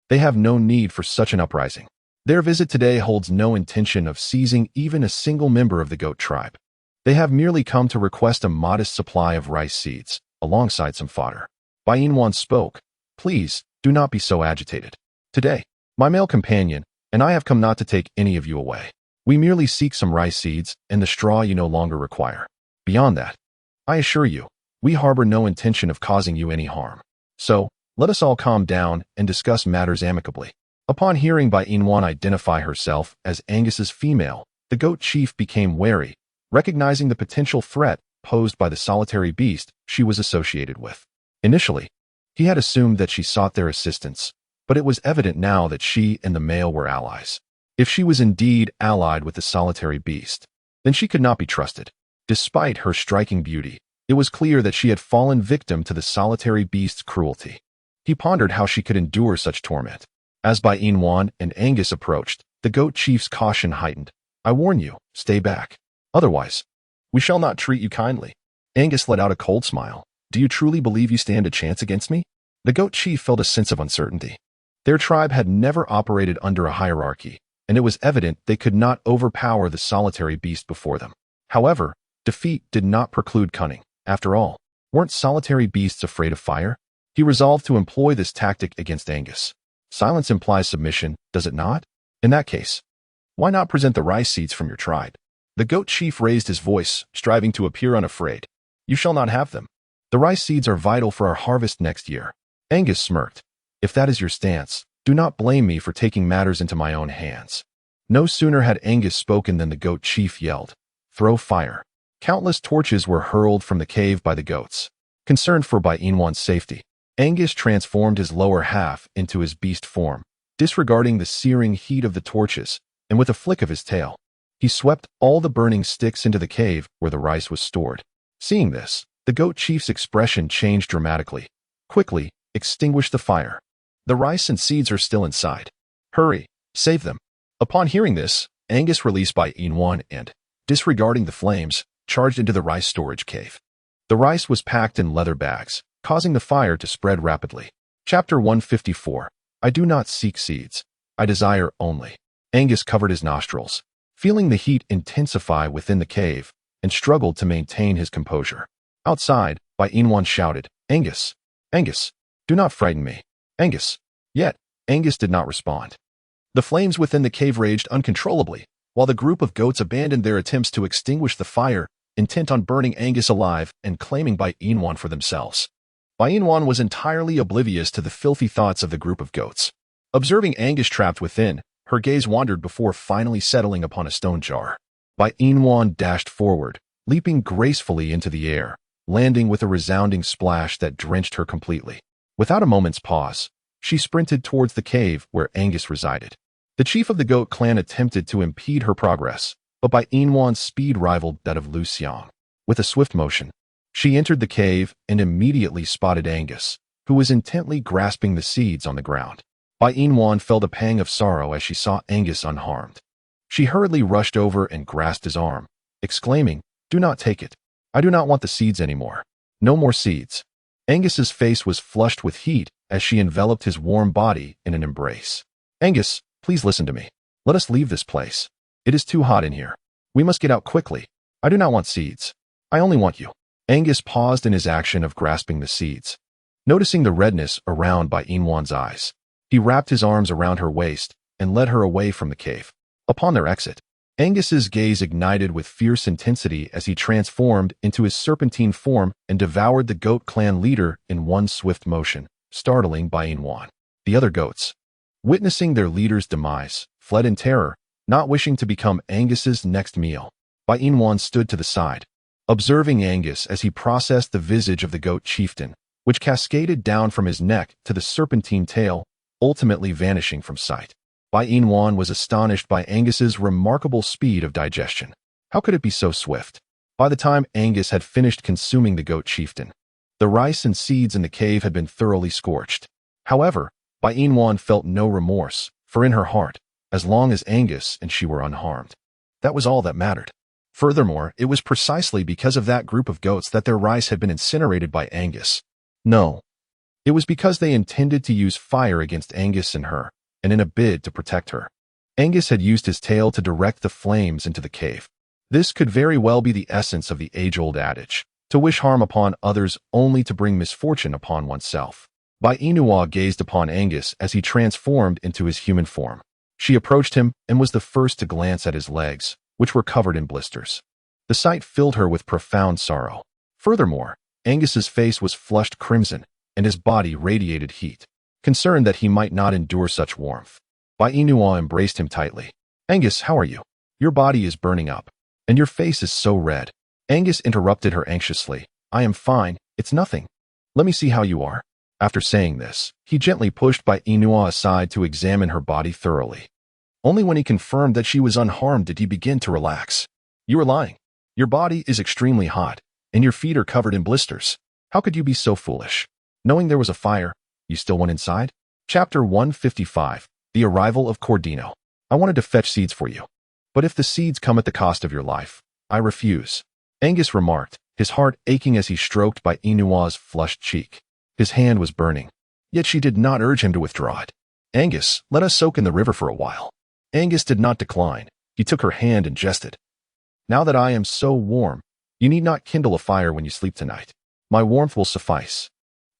They have no need for such an uprising. Their visit today holds no intention of seizing even a single member of the goat tribe. They have merely come to request a modest supply of rice seeds, alongside some fodder." Bainwan spoke. "Please, do not be so agitated. Today, my male companion and I have come not to take any of you away. We merely seek some rice seeds and the straw you no longer require. Beyond that, I assure you, we harbor no intention of causing you any harm. So, let us all calm down and discuss matters amicably." Upon hearing Bainwan identify herself as Angus's female, the goat chief became wary, recognizing the potential threat posed by the solitary beast she was associated with. Initially, he had assumed that she sought their assistance, but it was evident now that she and the male were allies. If she was indeed allied with the solitary beast, then she could not be trusted. Despite her striking beauty, it was clear that she had fallen victim to the solitary beast's cruelty. He pondered how she could endure such torment. As Bainwan and Angus approached, the goat chief's caution heightened. "I warn you, stay back. Otherwise, we shall not treat you kindly." Angus let out a cold smile. "Do you truly believe you stand a chance against me?" The goat chief felt a sense of uncertainty. Their tribe had never operated under a hierarchy, and it was evident they could not overpower the solitary beast before them. However, defeat did not preclude cunning. After all, weren't solitary beasts afraid of fire? He resolved to employ this tactic against Angus. Silence implies submission, does it not? In that case, why not present the rice seeds from your tribe? The goat chief raised his voice, striving to appear unafraid. "You shall not have them. The rice seeds are vital for our harvest next year." Angus smirked. "If that is your stance, do not blame me for taking matters into my own hands." No sooner had Angus spoken than the goat chief yelled, "Throw fire." Countless torches were hurled from the cave by the goats. Concerned for Bainwan's safety, Angus transformed his lower half into his beast form, disregarding the searing heat of the torches, and with a flick of his tail, he swept all the burning sticks into the cave where the rice was stored. Seeing this, the goat chief's expression changed dramatically. "Quickly, extinguish the fire. The rice and seeds are still inside. Hurry, save them." Upon hearing this, Angus released Bainwan and, disregarding the flames, charged into the rice storage cave. The rice was packed in leather bags, causing the fire to spread rapidly. Chapter 154. I do not seek seeds. I desire only. Angus covered his nostrils, feeling the heat intensify within the cave, and struggled to maintain his composure. Outside, Inwan shouted, Angus! Angus! Do not frighten me! Angus! Yet, Angus did not respond. The flames within the cave raged uncontrollably, while the group of goats abandoned their attempts to extinguish the fire, intent on burning Angus alive and claiming Inwan for themselves. Inwan was entirely oblivious to the filthy thoughts of the group of goats. Observing Angus trapped within, her gaze wandered before finally settling upon a stone jar. Inwan dashed forward, leaping gracefully into the air, landing with a resounding splash that drenched her completely. Without a moment's pause, she sprinted towards the cave where Angus resided. The chief of the goat clan attempted to impede her progress, but Inwan's speed rivaled that of Lu Xiang. With a swift motion, she entered the cave and immediately spotted Angus, who was intently grasping the seeds on the ground. Inwan felt a pang of sorrow as she saw Angus unharmed. She hurriedly rushed over and grasped his arm, exclaiming, Do not take it. I do not want the seeds anymore. No more seeds. Angus's face was flushed with heat as she enveloped his warm body in an embrace. Angus, please listen to me. Let us leave this place. It is too hot in here. We must get out quickly. I do not want seeds. I only want you. Angus paused in his action of grasping the seeds. Noticing the redness around Inwan's eyes, he wrapped his arms around her waist and led her away from the cave. Upon their exit, Angus's gaze ignited with fierce intensity as he transformed into his serpentine form and devoured the goat clan leader in one swift motion, startling Inwan. The other goats, witnessing their leader's demise, fled in terror, not wishing to become Angus's next meal. Inwan stood to the side, observing Angus as he processed the visage of the goat chieftain, which cascaded down from his neck to the serpentine tail, ultimately vanishing from sight. Inwan was astonished by Angus's remarkable speed of digestion. How could it be so swift? By the time Angus had finished consuming the goat chieftain, the rice and seeds in the cave had been thoroughly scorched. However, Inwan felt no remorse, for in her heart, as long as Angus and she were unharmed, that was all that mattered. Furthermore, it was precisely because of that group of goats that their rice had been incinerated by Angus. No, it was because they intended to use fire against Angus and her, and in a bid to protect her. Angus had used his tail to direct the flames into the cave. This could very well be the essence of the age-old adage, to wish harm upon others only to bring misfortune upon oneself. Inua gazed upon Angus as he transformed into his human form. She approached him and was the first to glance at his legs, which were covered in blisters. The sight filled her with profound sorrow. Furthermore, Angus's face was flushed crimson, and his body radiated heat. Concerned that he might not endure such warmth, Inua embraced him tightly. Angus, how are you? Your body is burning up, and your face is so red. Angus interrupted her anxiously. I am fine, it's nothing. Let me see how you are. After saying this, he gently pushed Inua aside to examine her body thoroughly. Only when he confirmed that she was unharmed did he begin to relax. You are lying. Your body is extremely hot, and your feet are covered in blisters. How could you be so foolish? Knowing there was a fire, you still went inside? Chapter 155, The Arrival of Cordino. I wanted to fetch seeds for you. But if the seeds come at the cost of your life, I refuse. Angus remarked, his heart aching as he stroked Inua's flushed cheek. His hand was burning, yet she did not urge him to withdraw it. Angus, let us soak in the river for a while. Angus did not decline. He took her hand and jested. Now that I am so warm, you need not kindle a fire when you sleep tonight. My warmth will suffice.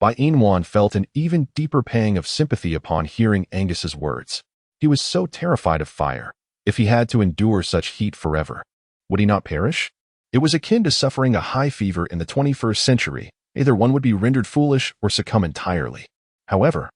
Inwan felt an even deeper pang of sympathy upon hearing Angus's words. He was so terrified of fire. If he had to endure such heat forever, would he not perish? It was akin to suffering a high fever in the 21st century. Either one would be rendered foolish or succumb entirely. However,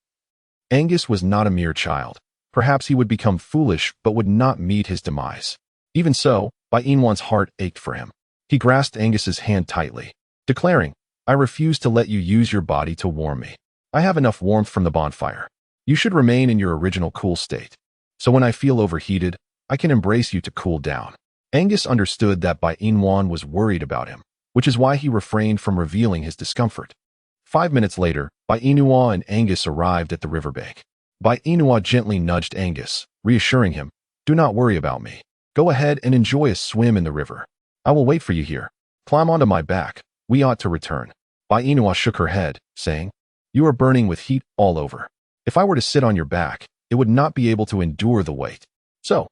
Angus was not a mere child. Perhaps he would become foolish but would not meet his demise. Even so, Inwan's heart ached for him. He grasped Angus's hand tightly, declaring, I refuse to let you use your body to warm me. I have enough warmth from the bonfire. You should remain in your original cool state. So when I feel overheated, I can embrace you to cool down. Angus understood that Inwan was worried about him, which is why he refrained from revealing his discomfort. 5 minutes later, Inua and Angus arrived at the riverbank. Inua gently nudged Angus, reassuring him, Do not worry about me. Go ahead and enjoy a swim in the river. I will wait for you here. Climb onto my back. We ought to return. Inua shook her head, saying, You are burning with heat all over. If I were to sit on your back, it it would not be able to endure the weight. So,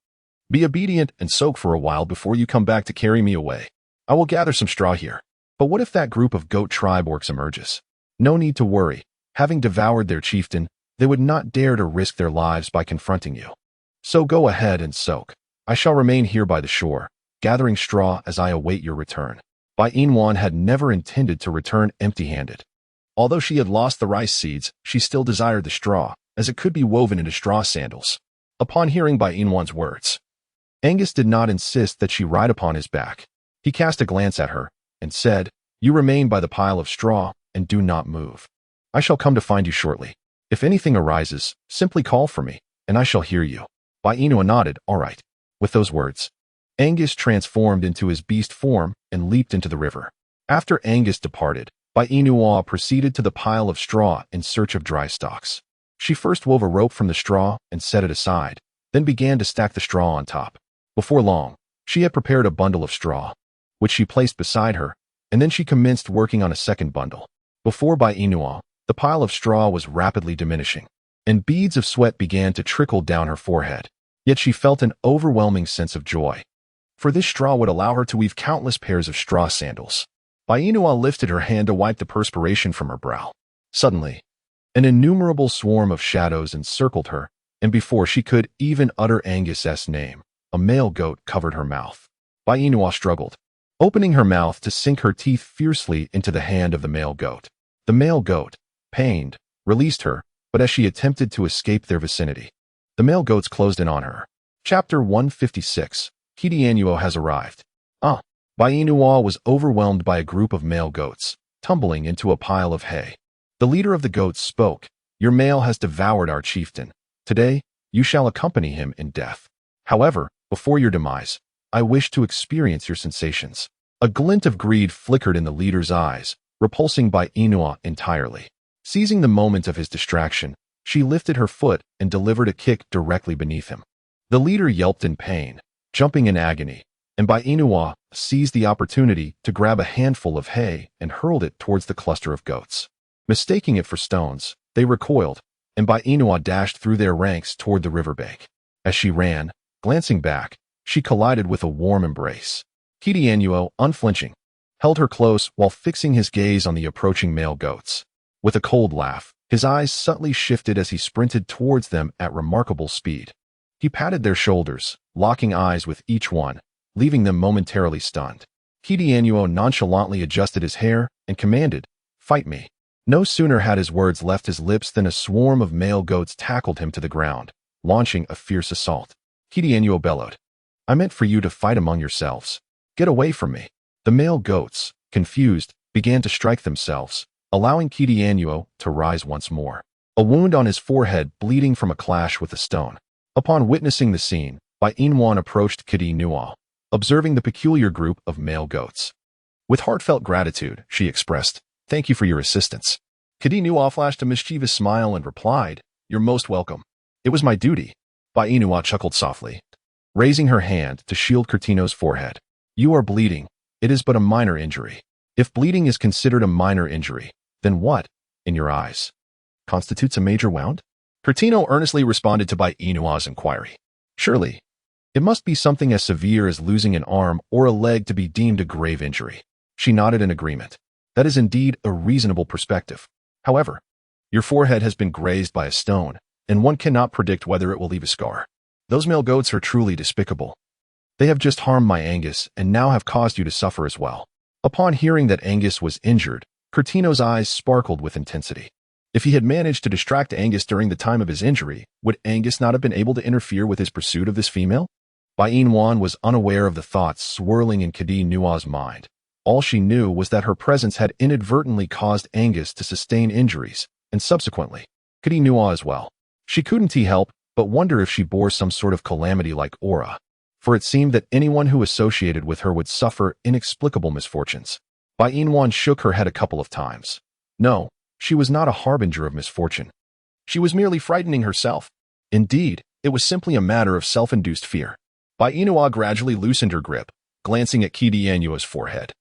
be obedient and soak for a while before you come back to carry me away. I will gather some straw here. But what if that group of goat tribe orcs emerges? No need to worry. Having devoured their chieftain, they would not dare to risk their lives by confronting you. So go ahead and soak. I shall remain here by the shore, gathering straw as I await your return. Bai Inwan had never intended to return empty-handed. Although she had lost the rice seeds, she still desired the straw, as it could be woven into straw sandals. Upon hearing Bai Inwan's words, Angus did not insist that she ride upon his back. He cast a glance at her and said, "You remain by the pile of straw and do not move. I shall come to find you shortly. If anything arises, simply call for me, and I shall hear you." Bai Inwan nodded, "All right." With those words, Angus transformed into his beast form and leaped into the river. After Angus departed, Bai Inwan proceeded to the pile of straw in search of dry stalks. She first wove a rope from the straw and set it aside, then began to stack the straw on top. Before long, she had prepared a bundle of straw, which she placed beside her, and then she commenced working on a second bundle. Before Bai Inwan, the pile of straw was rapidly diminishing, and beads of sweat began to trickle down her forehead. Yet she felt an overwhelming sense of joy, for this straw would allow her to weave countless pairs of straw sandals. Bai Inwan lifted her hand to wipe the perspiration from her brow. Suddenly, an innumerable swarm of shadows encircled her, and before she could even utter Angus's name, a male goat covered her mouth. Bai Inwan struggled, opening her mouth to sink her teeth fiercely into the hand of the male goat. The male goat, pained, released her, but as she attempted to escape their vicinity, the male goats closed in on her. Chapter 156. Kidianuo has arrived. Bai Inwan was overwhelmed by a group of male goats, tumbling into a pile of hay. The leader of the goats spoke, "Your male has devoured our chieftain. Today, you shall accompany him in death. However, before your demise, I wish to experience your sensations." A glint of greed flickered in the leader's eyes, repulsing Bai Inwan entirely. Seizing the moment of his distraction, she lifted her foot and delivered a kick directly beneath him. The leader yelped in pain, jumping in agony, and Bai Inwan seized the opportunity to grab a handful of hay and hurled it towards the cluster of goats. Mistaking it for stones, they recoiled, and Bai Inwan dashed through their ranks toward the riverbank. As she ran, glancing back, she collided with a warm embrace. Kidianuo, unflinching, held her close while fixing his gaze on the approaching male goats. With a cold laugh, his eyes subtly shifted as he sprinted towards them at remarkable speed. He patted their shoulders, locking eyes with each one, leaving them momentarily stunned. Kidianuo nonchalantly adjusted his hair and commanded, "Fight me." No sooner had his words left his lips than a swarm of male goats tackled him to the ground, launching a fierce assault. Kidianuo bellowed, "I meant for you to fight among yourselves. Get away from me." The male goats, confused, began to strike themselves, allowing Kidianuo to rise once more, a wound on his forehead bleeding from a clash with a stone. Upon witnessing the scene, Bai Inwan approached Kidianuo, observing the peculiar group of male goats. With heartfelt gratitude, she expressed, "Thank you for your assistance." Kidianuo flashed a mischievous smile and replied, "You're most welcome. It was my duty." Bai Inwan chuckled softly, raising her hand to shield Curtino's forehead. "You are bleeding. It is but a minor injury. If bleeding is considered a minor injury, then what, in your eyes, constitutes a major wound?" Curtino earnestly responded to Bai Inwan's inquiry. "Surely, it must be something as severe as losing an arm or a leg to be deemed a grave injury." She nodded in agreement. "That is indeed a reasonable perspective. However, your forehead has been grazed by a stone, and one cannot predict whether it will leave a scar. Those male goats are truly despicable. They have just harmed my Angus and now have caused you to suffer as well." Upon hearing that Angus was injured, Curtino's eyes sparkled with intensity. If he had managed to distract Angus during the time of his injury, would Angus not have been able to interfere with his pursuit of this female? Bai Inwan was unaware of the thoughts swirling in Kidianuo's mind. All she knew was that her presence had inadvertently caused Angus to sustain injuries, and subsequently, Kidianuo as well. She couldn't help but wonder if she bore some sort of calamity like aura, for it seemed that anyone who associated with her would suffer inexplicable misfortunes. Bai Inwan shook her head a couple of times. No, she was not a harbinger of misfortune. She was merely frightening herself. Indeed, it was simply a matter of self-induced fear. Bai Inwan gradually loosened her grip, glancing at Kidianuo's forehead,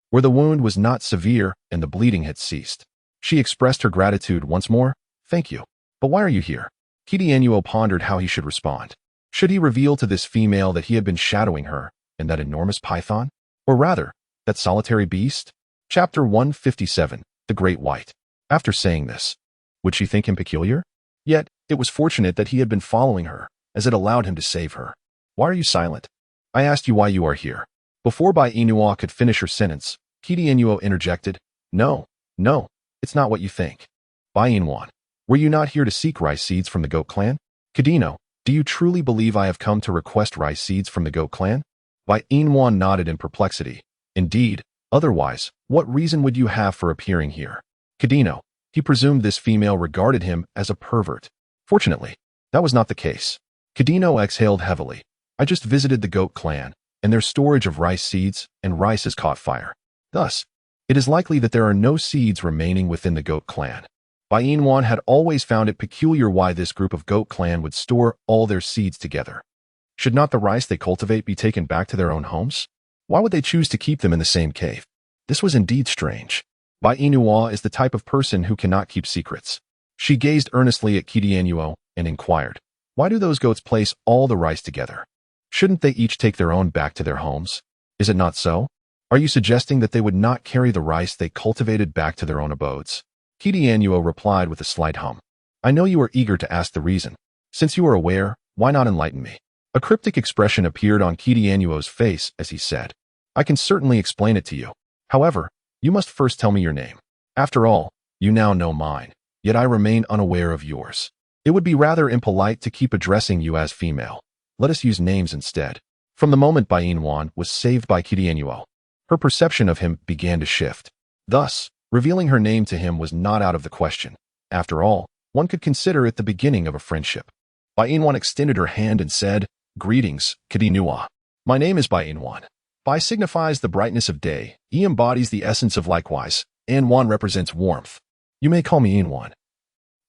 where the wound was not severe and the bleeding had ceased. She expressed her gratitude once more. "Thank you. But why are you here?" Kidianuo pondered how he should respond. Should he reveal to this female that he had been shadowing her and that enormous python? Or rather, that solitary beast? Chapter 157, The Great White. After saying this, would she think him peculiar? Yet, it was fortunate that he had been following her, as it allowed him to save her. Why are you silent? I asked you why you are here. Before Bai Inua could finish her sentence, Kidianuo interjected, No, it's not what you think. Bai Inwan, were you not here to seek rice seeds from the goat clan? Kadino, do you truly believe I have come to request rice seeds from the goat clan? Bai Inwan nodded in perplexity. Indeed, otherwise, what reason would you have for appearing here? Kadino, he presumed this female regarded him as a pervert. Fortunately, that was not the case. Kadino exhaled heavily. I just visited the goat clan, and their storage of rice seeds and rice has caught fire. Thus, it is likely that there are no seeds remaining within the goat clan. Bai Inwan had always found it peculiar why this group of goat clan would store all their seeds together. Should not the rice they cultivate be taken back to their own homes? Why would they choose to keep them in the same cave? This was indeed strange. Bai Inua is the type of person who cannot keep secrets. She gazed earnestly at Kidianuo and inquired, Why do those goats place all the rice together? Shouldn't they each take their own back to their homes? Is it not so? Are you suggesting that they would not carry the rice they cultivated back to their own abodes? Kidianuo replied with a slight hum. I know you are eager to ask the reason. Since you are aware, why not enlighten me? A cryptic expression appeared on Kidianuo's face as he said, I can certainly explain it to you. However, you must first tell me your name. After all, you now know mine, yet I remain unaware of yours. It would be rather impolite to keep addressing you as female. Let us use names instead. From the moment Bai Inwan was saved by Kidianuo, her perception of him began to shift. Thus, revealing her name to him was not out of the question. After all, one could consider it the beginning of a friendship. Bai Inwan extended her hand and said, Greetings, Kadinua. My name is Bai Inwan. Bai signifies the brightness of day, E embodies the essence of likewise, and Wan represents warmth. You may call me Inwan.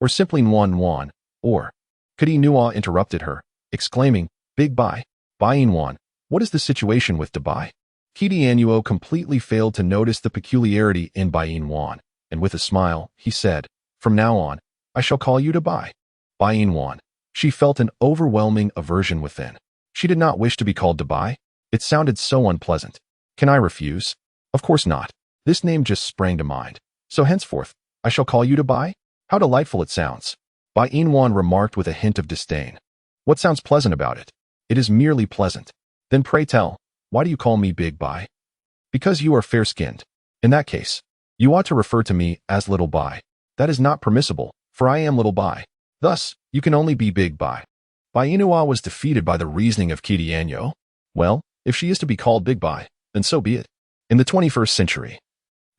Or simply Nwan, or... Kadinua interrupted her, exclaiming, Big Bai, Bai Inwan, what is the situation with Dabai? Kidianuo completely failed to notice the peculiarity in Bai Inwan, and with a smile, he said, From now on, I shall call you Dabai. Bai Inwan. She felt an overwhelming aversion within. She did not wish to be called Dabai. It sounded so unpleasant. Can I refuse? Of course not. This name just sprang to mind. So henceforth, I shall call you Dabai? How delightful it sounds. Bai Inwan remarked with a hint of disdain. What sounds pleasant about it? It is merely pleasant. Then pray tell, why do you call me Big Bai? Because you are fair-skinned. In that case, you ought to refer to me as Little Bai. That is not permissible, for I am Little Bai. Thus, you can only be Big Bai. Bai Inua was defeated by the reasoning of Kidianuo. Well, if she is to be called Big Bai, then so be it. In the 21st century,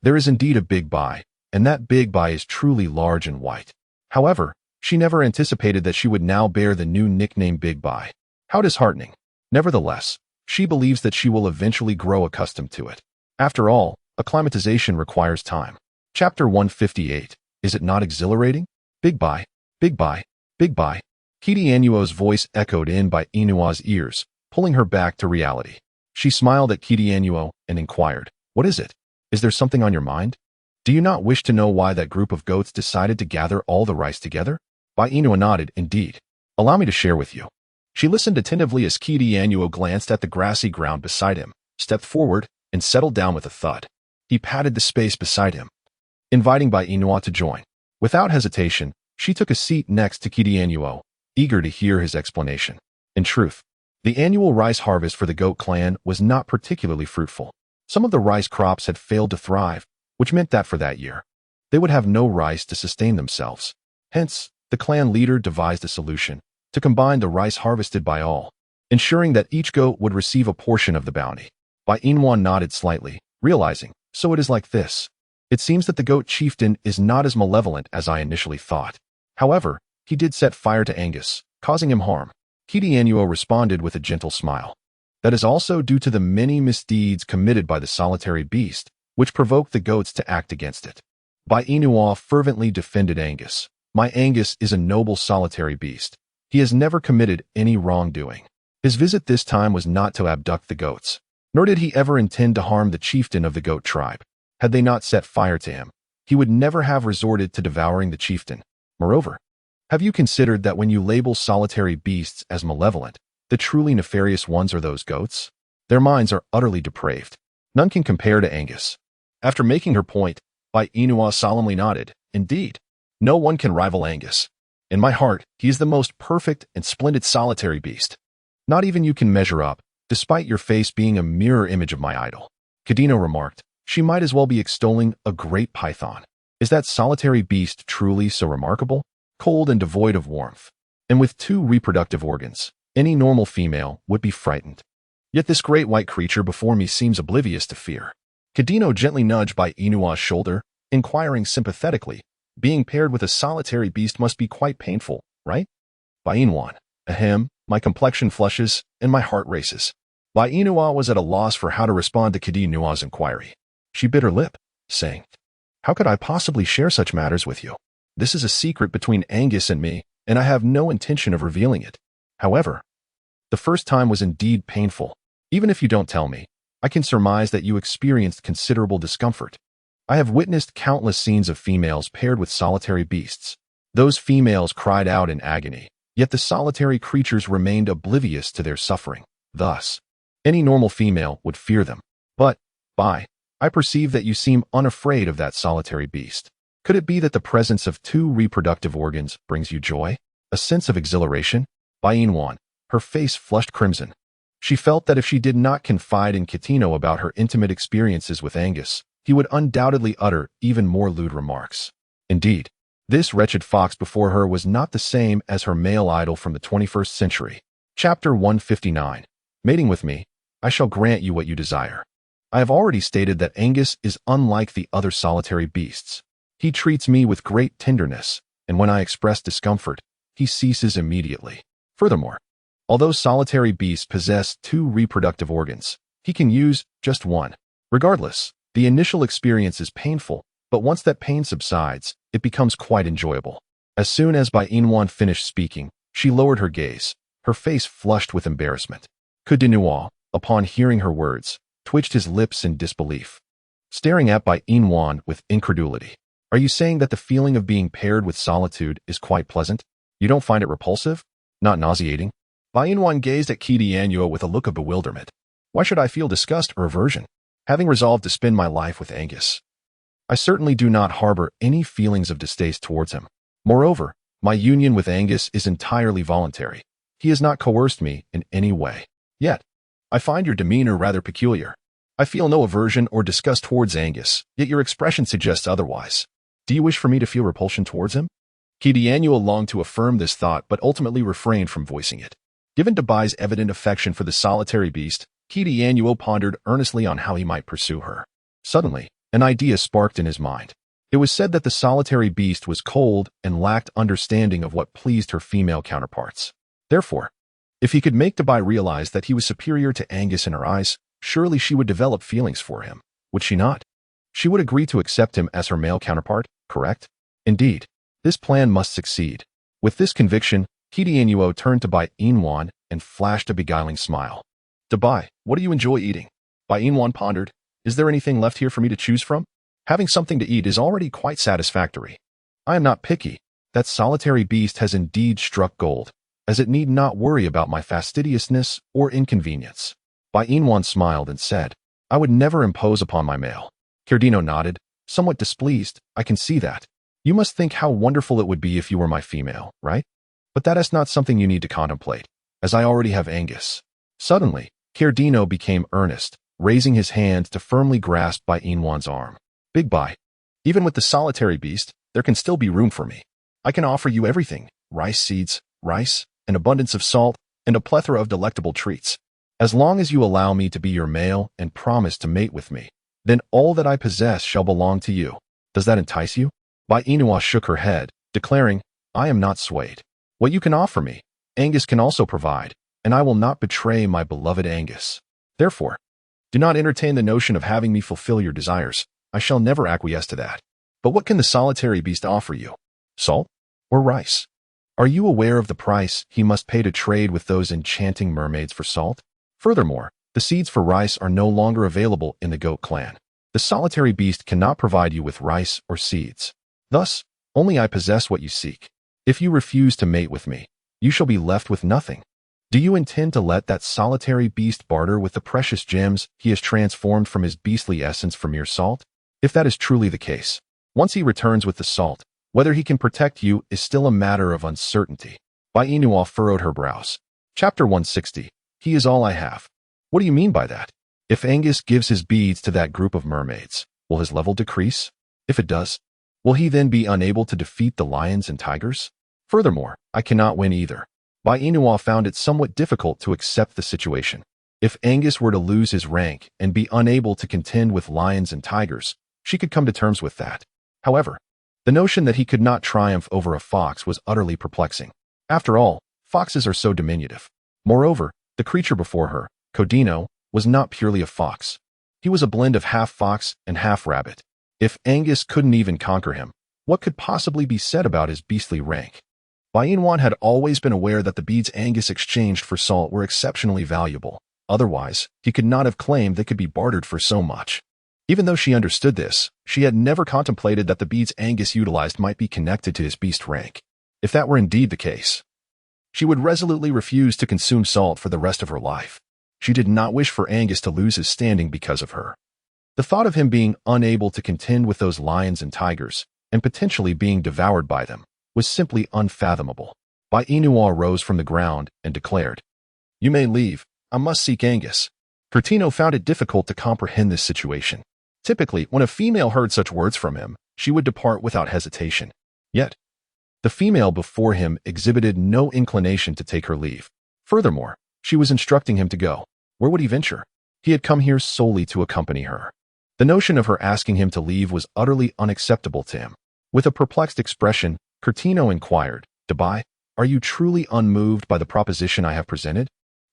there is indeed a Big Bai, and that Big Bai is truly large and white. However, she never anticipated that she would now bear the new nickname Big Bai. How disheartening. Nevertheless, she believes that she will eventually grow accustomed to it. After all, acclimatization requires time. Chapter 158. Is it not exhilarating? Big Bai, Big Bai, Big Bai. Kidianuo's voice echoed in Bai Inua's ears, pulling her back to reality. She smiled at Kidianuo and inquired, What is it? Is there something on your mind? Do you not wish to know why that group of goats decided to gather all the rice together? Bai Inua nodded, Indeed. Allow me to share with you. She listened attentively as Kidianuo glanced at the grassy ground beside him, stepped forward, and settled down with a thud. He patted the space beside him, inviting Bai Inua to join. Without hesitation, she took a seat next to Kidianuo, eager to hear his explanation. In truth, the annual rice harvest for the goat clan was not particularly fruitful. Some of the rice crops had failed to thrive, which meant that for that year, they would have no rice to sustain themselves. Hence, the clan leader devised a solution to combine the rice harvested by all, ensuring that each goat would receive a portion of the bounty. Bai Inwan nodded slightly, realizing, so it is like this. It seems that the goat chieftain is not as malevolent as I initially thought. However, he did set fire to Angus, causing him harm. Kidianuo responded with a gentle smile. That is also due to the many misdeeds committed by the solitary beast, which provoked the goats to act against it. Bai Inua fervently defended Angus. My Angus is a noble solitary beast. He has never committed any wrongdoing. His visit this time was not to abduct the goats, nor did he ever intend to harm the chieftain of the goat tribe. Had they not set fire to him, he would never have resorted to devouring the chieftain. Moreover, Have you considered that when you label solitary beasts as malevolent, the truly nefarious ones are those goats? Their minds are utterly depraved. None can compare to Angus. After making her point, Bai Inua solemnly nodded. Indeed, no one can rival Angus. In my heart, he is the most perfect and splendid solitary beast. Not even you can measure up, despite your face being a mirror image of my idol. Cadino remarked, she might as well be extolling a great python. Is that solitary beast truly so remarkable? Cold and devoid of warmth, and with 2 reproductive organs, any normal female would be frightened. Yet this great white creature before me seems oblivious to fear. Cadino gently nudged Bai Inua's shoulder, inquiring sympathetically, being paired with a solitary beast must be quite painful, right? Bai Inua, ahem, my complexion flushes, and my heart races. Bai Inua was at a loss for how to respond to Cadino's inquiry. She bit her lip, saying, how could I possibly share such matters with you? This is a secret between Angus and me, and I have no intention of revealing it. However, the first time was indeed painful. Even if you don't tell me, I can surmise that you experienced considerable discomfort. I have witnessed countless scenes of females paired with solitary beasts. Those females cried out in agony, yet the solitary creatures remained oblivious to their suffering. Thus, any normal female would fear them. But, I perceive that you seem unafraid of that solitary beast. Could it be that the presence of 2 reproductive organs brings you joy? A sense of exhilaration? Bai Inua, her face flushed crimson. She felt that if she did not confide in Cadino about her intimate experiences with Angus, he would undoubtedly utter even more lewd remarks. Indeed, this wretched fox before her was not the same as her male idol from the 21st century. Chapter 159. Mating with me, I shall grant you what you desire. I have already stated that Angus is unlike the other solitary beasts. He treats me with great tenderness, and when I express discomfort, he ceases immediately. Furthermore, although solitary beasts possess 2 reproductive organs, he can use just 1. Regardless, the initial experience is painful, but once that pain subsides, it becomes quite enjoyable. As soon as Bai Inua finished speaking, she lowered her gaze, her face flushed with embarrassment. Cadino, upon hearing her words, twitched his lips in disbelief, staring at Bai Inua with incredulity. Are you saying that the feeling of being paired with solitude is quite pleasant? You don't find it repulsive? Not nauseating? Bai Inua gazed at Cadino with a look of bewilderment. Why should I feel disgust or aversion? Having resolved to spend my life with Angus, I certainly do not harbor any feelings of distaste towards him. Moreover, my union with Angus is entirely voluntary. He has not coerced me in any way. Yet, I find your demeanor rather peculiar. I feel no aversion or disgust towards Angus, yet your expression suggests otherwise. Do you wish for me to feel repulsion towards him? Cadino longed to affirm this thought but ultimately refrained from voicing it. Given to Bai's evident affection for the solitary beast, Cadino pondered earnestly on how he might pursue her. Suddenly, an idea sparked in his mind. It was said that the solitary beast was cold and lacked understanding of what pleased her female counterparts. Therefore, if he could make Dabai realize that he was superior to Angus in her eyes, surely she would develop feelings for him, would she not? She would agree to accept him as her male counterpart, correct? Indeed, this plan must succeed. With this conviction, Cadino turned to Bai Inua and flashed a beguiling smile. Dabai, what do you enjoy eating? Bai Inua pondered. Is there anything left here for me to choose from? Having something to eat is already quite satisfactory. I am not picky. That solitary beast has indeed struck gold, as it need not worry about my fastidiousness or inconvenience. Bai Inua smiled and said, I would never impose upon my male. Cadino nodded, somewhat displeased. I can see that. You must think how wonderful it would be if you were my female, right? But that is not something you need to contemplate, as I already have Angus. Suddenly, Cadino became earnest, raising his hand to firmly grasp Bai Inua's arm. Big Bai, even with the solitary beast, there can still be room for me. I can offer you everything, rice seeds, rice, an abundance of salt, and a plethora of delectable treats. As long as you allow me to be your male and promise to mate with me, then all that I possess shall belong to you. Does that entice you? Bai Inua shook her head, declaring, I am not swayed. What you can offer me, Angus can also provide, and I will not betray my beloved Angus. Therefore, do not entertain the notion of having me fulfill your desires. I shall never acquiesce to that. But what can the solitary beast offer you? Salt or rice? Are you aware of the price he must pay to trade with those enchanting mermaids for salt? Furthermore, the seeds for rice are no longer available in the goat clan. The solitary beast cannot provide you with rice or seeds. Thus, only I possess what you seek. If you refuse to mate with me, you shall be left with nothing. Do you intend to let that solitary beast barter with the precious gems he has transformed from his beastly essence for mere salt? If that is truly the case, once he returns with the salt, whether he can protect you is still a matter of uncertainty. Bainua furrowed her brows. Chapter 160. He is all I have. What do you mean by that? If Angus gives his beads to that group of mermaids, will his level decrease? If it does, will he then be unable to defeat the lions and tigers? Furthermore, I cannot win either. Bainua found it somewhat difficult to accept the situation. If Angus were to lose his rank and be unable to contend with lions and tigers, she could come to terms with that. However, the notion that he could not triumph over a fox was utterly perplexing. After all, foxes are so diminutive. Moreover, the creature before her, Codino, was not purely a fox. He was a blend of half fox and half rabbit. If Angus couldn't even conquer him, what could possibly be said about his beastly rank? Bainwan had always been aware that the beads Angus exchanged for salt were exceptionally valuable. Otherwise, he could not have claimed they could be bartered for so much. Even though she understood this, she had never contemplated that the beads Angus utilized might be connected to his beast rank. If that were indeed the case, she would resolutely refuse to consume salt for the rest of her life. She did not wish for Angus to lose his standing because of her. The thought of him being unable to contend with those lions and tigers, and potentially being devoured by them, was simply unfathomable. Bainua rose from the ground and declared, "You may leave. I must seek Angus." Curtino found it difficult to comprehend this situation. Typically, when a female heard such words from him, she would depart without hesitation. Yet, the female before him exhibited no inclination to take her leave. Furthermore, she was instructing him to go. Where would he venture? He had come here solely to accompany her. The notion of her asking him to leave was utterly unacceptable to him. With a perplexed expression, Curtino inquired, "Dabai, are you truly unmoved by the proposition I have presented?"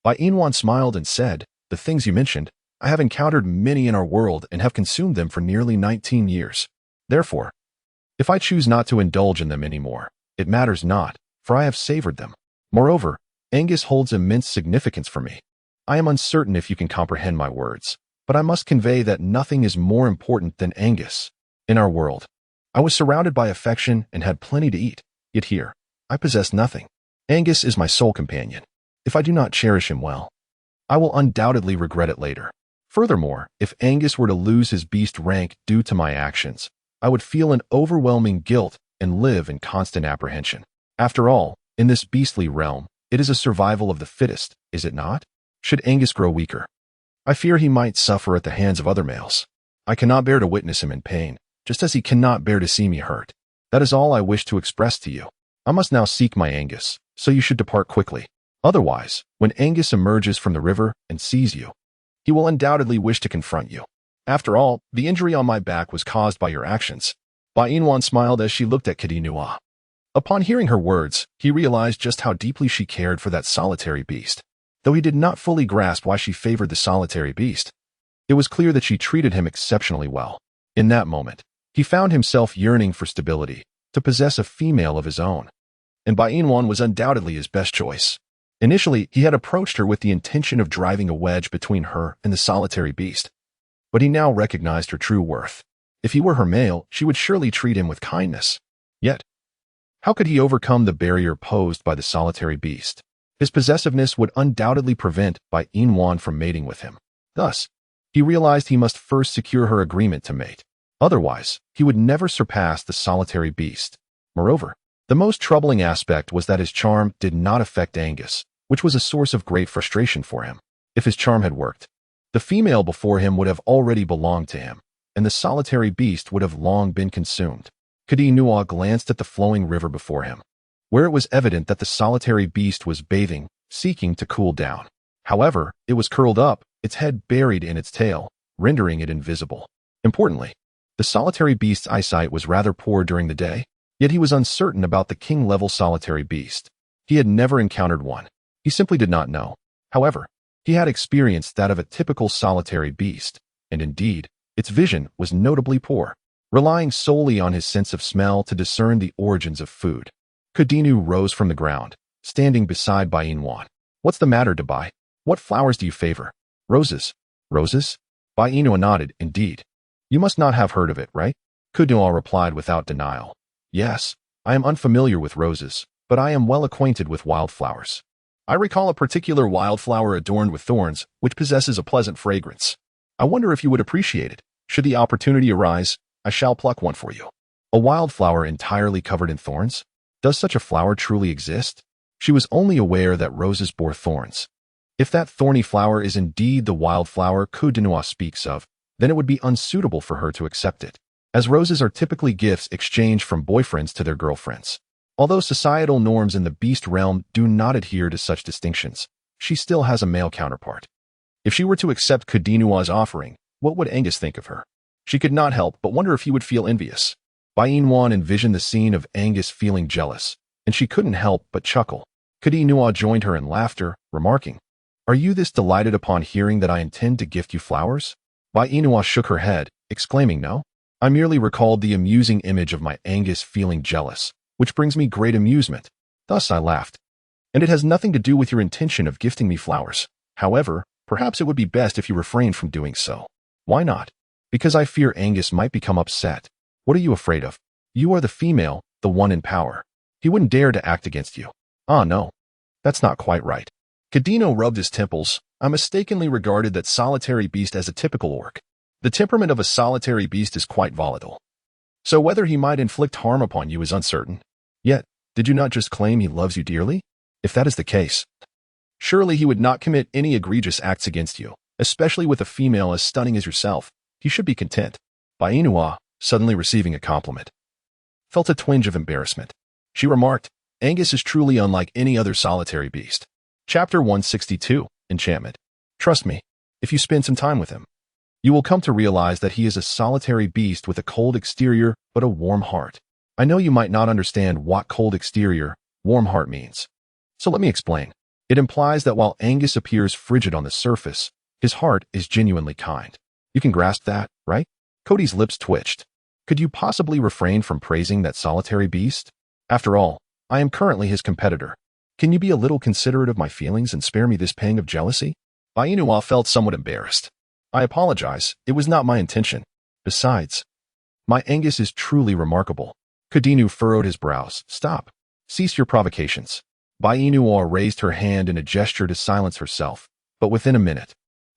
Bainwan smiled and said, "The things you mentioned, I have encountered many in our world and have consumed them for nearly 19 years. Therefore, if I choose not to indulge in them anymore, it matters not, for I have savored them. Moreover, Angus holds immense significance for me. I am uncertain if you can comprehend my words, but I must convey that nothing is more important than Angus. In our world, I was surrounded by affection and had plenty to eat, yet here, I possess nothing. Angus is my sole companion. If I do not cherish him well, I will undoubtedly regret it later. Furthermore, if Angus were to lose his beast rank due to my actions, I would feel an overwhelming guilt and live in constant apprehension. After all, in this beastly realm, it is a survival of the fittest, is it not? Should Angus grow weaker, I fear he might suffer at the hands of other males. I cannot bear to witness him in pain, just as he cannot bear to see me hurt. That is all I wish to express to you. I must now seek my Angus, so you should depart quickly. Otherwise, when Angus emerges from the river and sees you, he will undoubtedly wish to confront you. After all, the injury on my back was caused by your actions." Bainwan smiled as she looked at Kadinua. Upon hearing her words, he realized just how deeply she cared for that solitary beast. Though he did not fully grasp why she favored the solitary beast, it was clear that she treated him exceptionally well. In that moment, he found himself yearning for stability, to possess a female of his own. And Bainwan was undoubtedly his best choice. Initially, he had approached her with the intention of driving a wedge between her and the solitary beast. But he now recognized her true worth. If he were her male, she would surely treat him with kindness. Yet, how could he overcome the barrier posed by the solitary beast? His possessiveness would undoubtedly prevent Bainwan from mating with him. Thus, he realized he must first secure her agreement to mate. Otherwise, he would never surpass the solitary beast. Moreover, the most troubling aspect was that his charm did not affect Angus, which was a source of great frustration for him. If his charm had worked, the female before him would have already belonged to him, and the solitary beast would have long been consumed. Kadinua glanced at the flowing river before him, where it was evident that the solitary beast was bathing, seeking to cool down. However, it was curled up, its head buried in its tail, rendering it invisible. Importantly, the solitary beast's eyesight was rather poor during the day, yet he was uncertain about the king-level solitary beast. He had never encountered one. He simply did not know. However, he had experienced that of a typical solitary beast, and indeed, its vision was notably poor, relying solely on his sense of smell to discern the origins of food. Kadinu rose from the ground, standing beside Bainwan. "What's the matter, Dabai? What flowers do you favor?" "Roses." "Roses?" Bainua nodded. "Indeed. You must not have heard of it, right?" Kadinu replied without denial. "Yes, I am unfamiliar with roses, but I am well acquainted with wildflowers. I recall a particular wildflower adorned with thorns, which possesses a pleasant fragrance. I wonder if you would appreciate it. Should the opportunity arise, I shall pluck one for you. A wildflower entirely covered in thorns? Does such a flower truly exist? She was only aware that roses bore thorns. If that thorny flower is indeed the wildflower Kudinua speaks of, then it would be unsuitable for her to accept it, as roses are typically gifts exchanged from boyfriends to their girlfriends. Although societal norms in the beast realm do not adhere to such distinctions, she still has a male counterpart. If she were to accept Kudinua's offering, what would Angus think of her? She could not help but wonder if he would feel envious. Bainwan envisioned the scene of Angus feeling jealous, and she couldn't help but chuckle. Kudinua joined her in laughter, remarking, "Are you this delighted upon hearing that I intend to gift you flowers?" Bainua shook her head, exclaiming, "No. I merely recalled the amusing image of my Angus feeling jealous, which brings me great amusement." Thus I laughed. "And it has nothing to do with your intention of gifting me flowers. However, perhaps it would be best if you refrained from doing so." "Why not?" "Because I fear Angus might become upset." "What are you afraid of?" "You are the female, the one in power. He wouldn't dare to act against you." "Ah, no. That's not quite right." Kadino rubbed his temples. "I mistakenly regarded that solitary beast as a typical orc. The temperament of a solitary beast is quite volatile. So whether he might inflict harm upon you is uncertain. Yet, did you not just claim he loves you dearly? If that is the case, surely he would not commit any egregious acts against you, especially with a female as stunning as yourself. He should be content." Bainua, suddenly receiving a compliment, felt a twinge of embarrassment. She remarked, "Angus is truly unlike any other solitary beast." Chapter 162, Enchantment. Trust me, if you spend some time with him, you will come to realize that he is a solitary beast with a cold exterior but a warm heart. I know you might not understand what cold exterior, warm heart means. So let me explain. It implies that while Angus appears frigid on the surface, his heart is genuinely kind. You can grasp that, right? Cody's lips twitched. Could you possibly refrain from praising that solitary beast? After all, I am currently his competitor. Can you be a little considerate of my feelings and spare me this pang of jealousy? Bainua felt somewhat embarrassed. "I apologize, it was not my intention. Besides, my Angus is truly remarkable." Kadinu furrowed his brows. "Stop. Cease your provocations." Bainua raised her hand in a gesture to silence herself, but within a minute,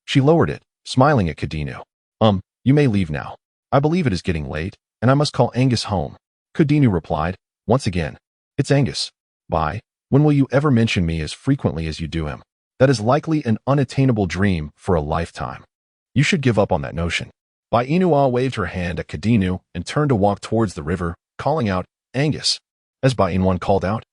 she lowered it, smiling at Kadinu. You may leave now. I believe it is getting late, and I must call Angus home." Kadinu replied, "Once again, it's Angus. Bye. When will you ever mention me as frequently as you do him? That is likely an unattainable dream for a lifetime. You should give up on that notion." Bainua waved her hand at Kadinu and turned to walk towards the river, calling out, "Angus." As Bainwan called out,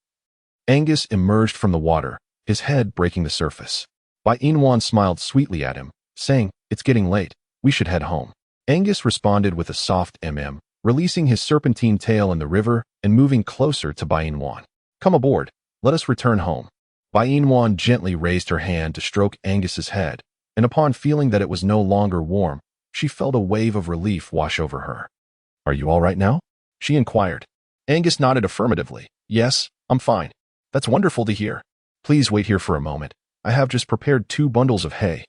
Angus emerged from the water, his head breaking the surface. Bainwan smiled sweetly at him, saying, "It's getting late. We should head home." Angus responded with a soft releasing his serpentine tail in the river and moving closer to Bainwan. "Come aboard. Let us return home." Bainwan gently raised her hand to stroke Angus's head, and upon feeling that it was no longer warm, she felt a wave of relief wash over her. "Are you all right now?" she inquired. Angus nodded affirmatively. "Yes, I'm fine." "That's wonderful to hear. Please wait here for a moment. I have just prepared 2 bundles of hay,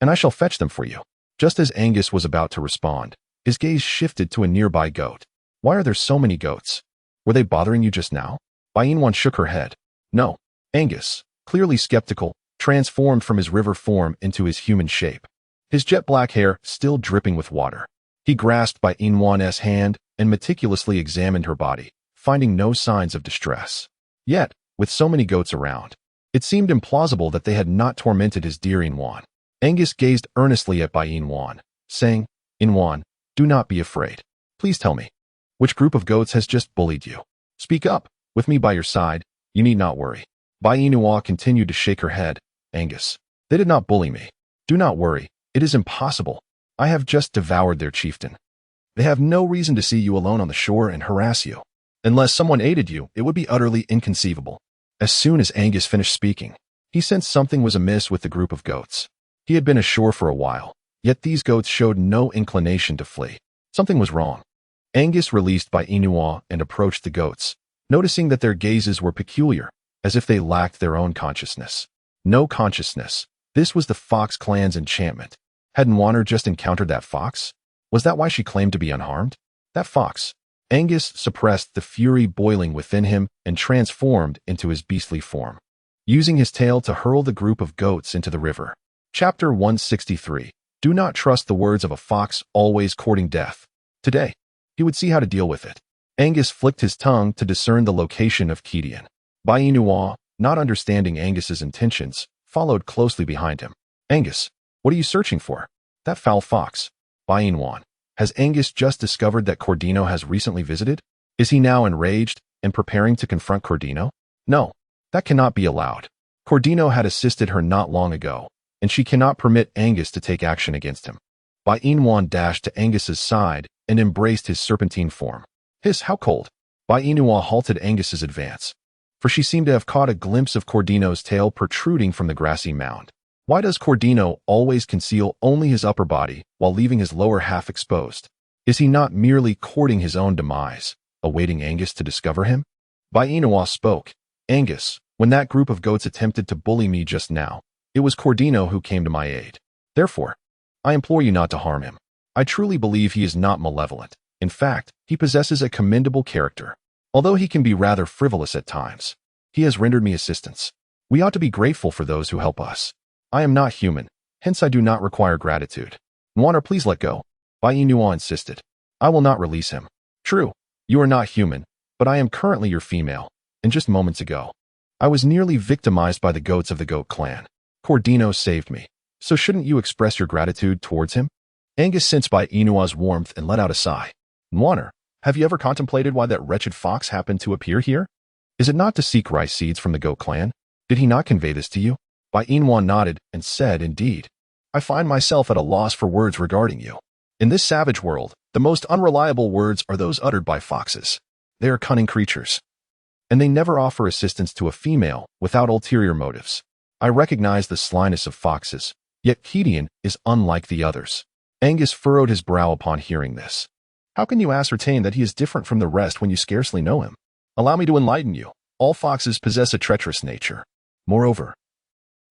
and I shall fetch them for you." Just as Angus was about to respond, his gaze shifted to a nearby goat. "Why are there so many goats? Were they bothering you just now?" Bainwan shook her head. "No." Angus, clearly skeptical, transformed from his river form into his human shape, his jet black hair still dripping with water. He grasped Bainwan's hand and meticulously examined her body, finding no signs of distress. Yet, with so many goats around, it seemed implausible that they had not tormented his dear Inwan. Angus gazed earnestly at Bainwan, saying, "Inwan, do not be afraid. Please tell me, which group of goats has just bullied you? Speak up. With me by your side, you need not worry." Bainua continued to shake her head. "Angus, they did not bully me. Do not worry. It is impossible. I have just devoured their chieftain. They have no reason to see you alone on the shore and harass you. Unless someone aided you, it would be utterly inconceivable." As soon as Angus finished speaking, he sensed something was amiss with the group of goats. He had been ashore for a while, yet these goats showed no inclination to flee. Something was wrong. Angus released Bainua and approached the goats, noticing that their gazes were peculiar, as if they lacked their own consciousness. No consciousness. This was the Fox clan's enchantment. Had Nwaner just encountered that fox? Was that why she claimed to be unharmed? That fox. Angus suppressed the fury boiling within him and transformed into his beastly form, using his tail to hurl the group of goats into the river. Chapter 163. Do not trust the words of a fox always courting death. Today, he would see how to deal with it. Angus flicked his tongue to discern the location of Gideon. Bainua, not understanding Angus's intentions, followed closely behind him. Angus, what are you searching for? That foul fox. Bainwan. Has Angus just discovered that Cordino has recently visited? Is he now enraged and preparing to confront Cordino? No, that cannot be allowed. Cordino had assisted her not long ago, and she cannot permit Angus to take action against him. Bainwan dashed to Angus's side and embraced his serpentine form. Hiss, how cold! Bainua halted Angus's advance, for she seemed to have caught a glimpse of Cordino's tail protruding from the grassy mound. Why does Cordino always conceal only his upper body while leaving his lower half exposed? Is he not merely courting his own demise, awaiting Angus to discover him? Bainua spoke. Angus, when that group of goats attempted to bully me just now, it was Cordino who came to my aid. Therefore, I implore you not to harm him. I truly believe he is not malevolent. In fact, he possesses a commendable character. Although he can be rather frivolous at times, he has rendered me assistance. We ought to be grateful for those who help us. I am not human, hence I do not require gratitude. Nwaner, please let go. Bainua insisted. I will not release him. True, you are not human, but I am currently your female, and just moments ago, I was nearly victimized by the goats of the goat clan. Cordino saved me, so shouldn't you express your gratitude towards him? Angus sensed Bainua's warmth and let out a sigh. Nwaner, have you ever contemplated why that wretched fox happened to appear here? Is it not to seek rice seeds from the goat clan? Did he not convey this to you? Bainua nodded and said, indeed. I find myself at a loss for words regarding you. In this savage world, the most unreliable words are those uttered by foxes. They are cunning creatures, and they never offer assistance to a female without ulterior motives. I recognize the slyness of foxes, yet Gideon is unlike the others. Angus furrowed his brow upon hearing this. How can you ascertain that he is different from the rest when you scarcely know him? Allow me to enlighten you. All foxes possess a treacherous nature. Moreover,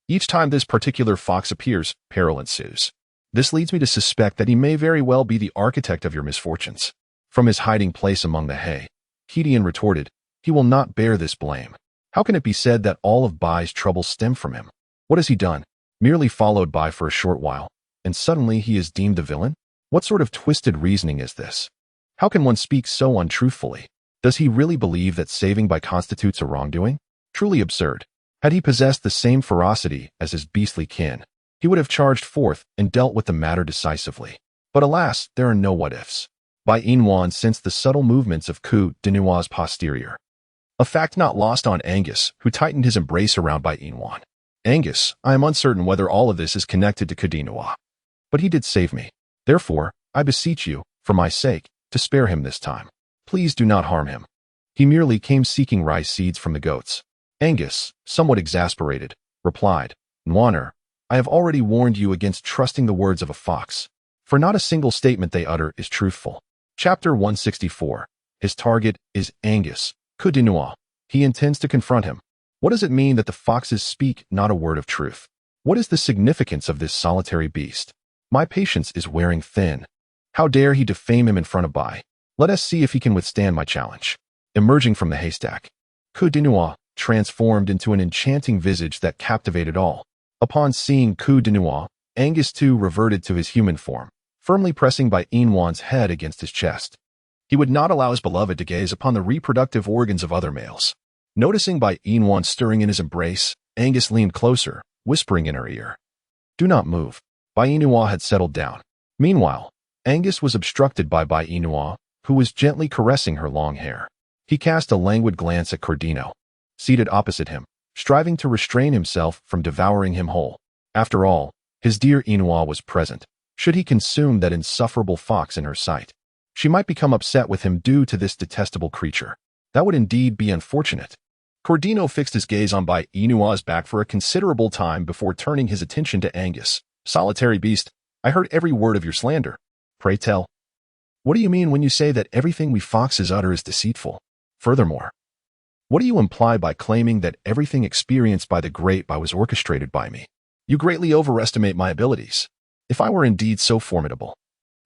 each time this particular fox appears, peril ensues. This leads me to suspect that he may very well be the architect of your misfortunes. From his hiding place among the hay, Gideon retorted, he will not bear this blame. How can it be said that all of Bai's troubles stem from him? What has he done? Merely followed Bai for a short while, and suddenly he is deemed the villain? What sort of twisted reasoning is this? How can one speak so untruthfully? Does he really believe that saving Bai constitutes a wrongdoing? Truly absurd. Had he possessed the same ferocity as his beastly kin, he would have charged forth and dealt with the matter decisively. But alas, there are no what-ifs. Bainwan sensed the subtle movements of Dinua's posterior, a fact not lost on Angus, who tightened his embrace around Bainwan. Angus, I am uncertain whether all of this is connected to Dinua, but he did save me. Therefore, I beseech you, for my sake, to spare him this time. Please do not harm him. He merely came seeking rice seeds from the goats. Angus, somewhat exasperated, replied, Nwaner, I have already warned you against trusting the words of a fox, for not a single statement they utter is truthful. Chapter 164. His target is Angus, Dinua. He intends to confront him. What does it mean that the foxes speak not a word of truth? What is the significance of this solitary beast? My patience is wearing thin. How dare he defame him in front of Bai? Let us see if he can withstand my challenge. Emerging from the haystack, Dinua transformed into an enchanting visage that captivated all. Upon seeing Dinua, Angus too reverted to his human form, firmly pressing Bainwan's head against his chest. He would not allow his beloved to gaze upon the reproductive organs of other males. Noticing Bainwan stirring in his embrace, Angus leaned closer, whispering in her ear. Do not move. Bainua had settled down. Meanwhile, Angus was obstructed by Bainua, who was gently caressing her long hair. He cast a languid glance at Cordino, seated opposite him, striving to restrain himself from devouring him whole. After all, his dear Inua was present. Should he consume that insufferable fox in her sight, she might become upset with him due to this detestable creature. That would indeed be unfortunate. Cordino fixed his gaze on Inua's back for a considerable time before turning his attention to Angus. Solitary beast, I heard every word of your slander. Pray tell, what do you mean when you say that everything we foxes utter is deceitful? Furthermore, what do you imply by claiming that everything experienced by the great Bai was orchestrated by me? You greatly overestimate my abilities. If I were indeed so formidable,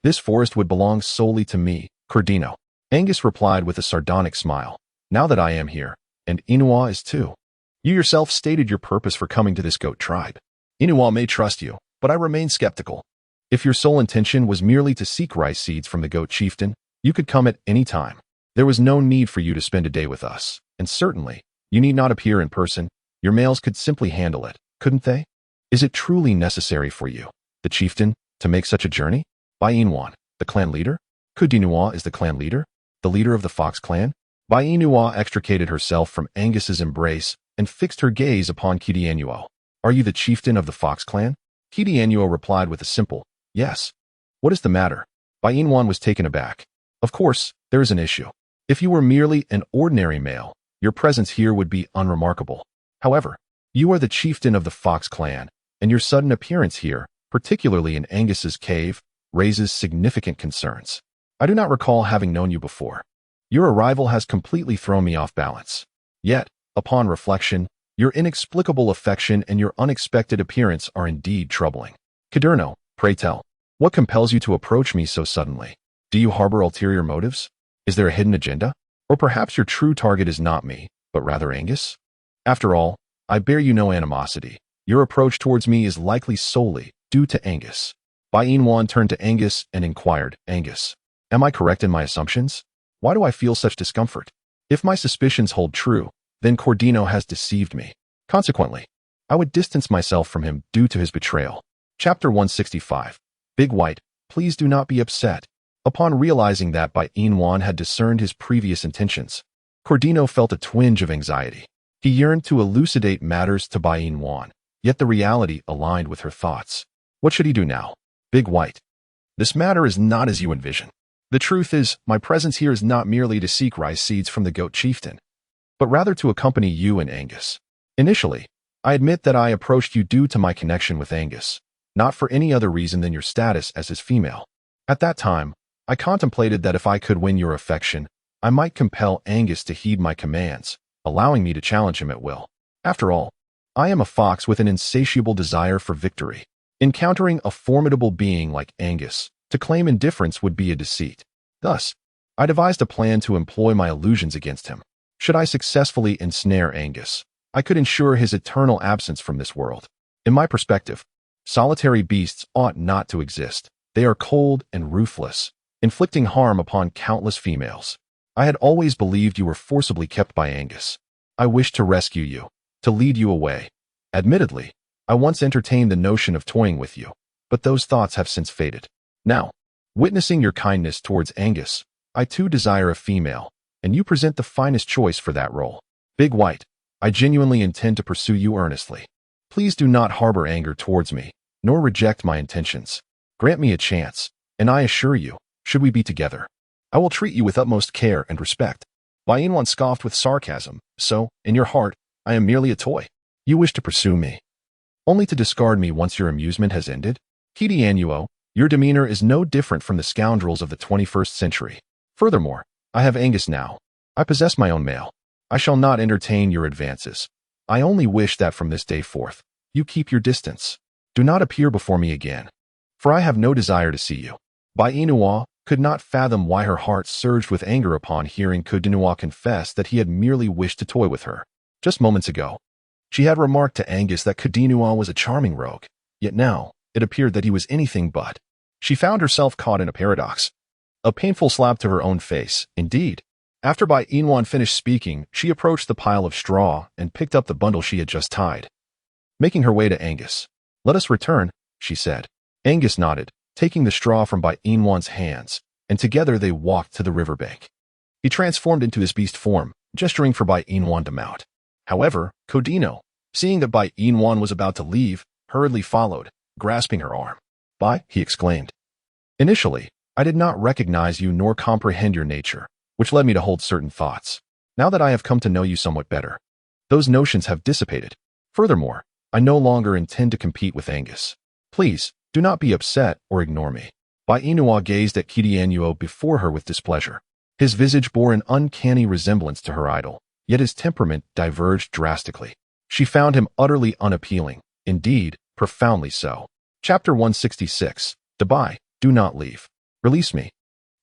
this forest would belong solely to me, Cordino. Angus replied with a sardonic smile. Now that I am here, and Inua is too. You yourself stated your purpose for coming to this goat tribe. Inua may trust you, but I remain skeptical. If your sole intention was merely to seek rice seeds from the goat chieftain, you could come at any time. There was no need for you to spend a day with us, and certainly, you need not appear in person. Your males could simply handle it, couldn't they? Is it truly necessary for you, the chieftain, to make such a journey? Inua, the clan leader? Kudinua is the clan leader? The leader of the Fox clan? Inua extricated herself from Angus's embrace and fixed her gaze upon Kidianuo. Are you the chieftain of the Fox clan? Kidianuo replied with a simple, yes. What is the matter? Inua was taken aback. Of course, there is an issue. If you were merely an ordinary male, your presence here would be unremarkable. However, you are the chieftain of the Fox clan, and your sudden appearance here, particularly in Angus's cave, raises significant concerns. I do not recall having known you before. Your arrival has completely thrown me off balance. Yet, upon reflection, your inexplicable affection and your unexpected appearance are indeed troubling. Cadurno, pray tell, what compels you to approach me so suddenly? Do you harbor ulterior motives? Is there a hidden agenda? Or perhaps your true target is not me, but rather Angus? After all, I bear you no animosity. Your approach towards me is likely solely due to Angus. Inua turned to Angus and inquired, Angus, am I correct in my assumptions? Why do I feel such discomfort? If my suspicions hold true, then Cordino has deceived me. Consequently, I would distance myself from him due to his betrayal. Chapter 165. Big White, please do not be upset. Upon realizing that Inua had discerned his previous intentions, Cordino felt a twinge of anxiety. He yearned to elucidate matters to Inua, yet the reality aligned with her thoughts. What should he do now? Big White, this matter is not as you envision. The truth is, my presence here is not merely to seek rice seeds from the goat chieftain, but rather to accompany you and Angus. Initially, I admit that I approached you due to my connection with Angus, not for any other reason than your status as his female. At that time, I contemplated that if I could win your affection, I might compel Angus to heed my commands, allowing me to challenge him at will. After all, I am a fox with an insatiable desire for victory. Encountering a formidable being like Angus, to claim indifference would be a deceit. Thus, I devised a plan to employ my illusions against him. Should I successfully ensnare Angus, I could ensure his eternal absence from this world. In my perspective, solitary beasts ought not to exist. They are cold and ruthless, inflicting harm upon countless females. I had always believed you were forcibly kept by Angus. I wished to rescue you, to lead you away. Admittedly, I once entertained the notion of toying with you, but those thoughts have since faded. Now, witnessing your kindness towards Angus, I too desire a female, and you present the finest choice for that role. Big White, I genuinely intend to pursue you earnestly. Please do not harbor anger towards me, nor reject my intentions. Grant me a chance, and I assure you, should we be together, I will treat you with utmost care and respect. Inua scoffed with sarcasm, so, in your heart, I am merely a toy. You wish to pursue me, only to discard me once your amusement has ended? Kidianuo, your demeanor is no different from the scoundrels of the 21st century. Furthermore, I have Angus now. I possess my own male. I shall not entertain your advances. I only wish that from this day forth, you keep your distance. Do not appear before me again, for I have no desire to see you. Inua could not fathom why her heart surged with anger upon hearing Kudinua confess that he had merely wished to toy with her. Just moments ago, she had remarked to Angus that Kudinua was a charming rogue, yet now it appeared that he was anything but. She found herself caught in a paradox. A painful slap to her own face, indeed. After Inua finished speaking, she approached the pile of straw and picked up the bundle she had just tied. Making her way to Angus. Let us return, she said. Angus nodded, taking the straw from Inua's hands, and together they walked to the riverbank. He transformed into his beast form, gesturing for Inua to mount. However, Codino, seeing that Inua was about to leave, hurriedly followed, grasping her arm. He exclaimed. Initially, I did not recognize you nor comprehend your nature, which led me to hold certain thoughts. Now that I have come to know you somewhat better, those notions have dissipated. Furthermore, I no longer intend to compete with Angus. Please, do not be upset or ignore me. Inua gazed at Kidianuo before her with displeasure. His visage bore an uncanny resemblance to her idol, yet his temperament diverged drastically. She found him utterly unappealing, indeed, profoundly so. Chapter 166. Do not leave. Release me.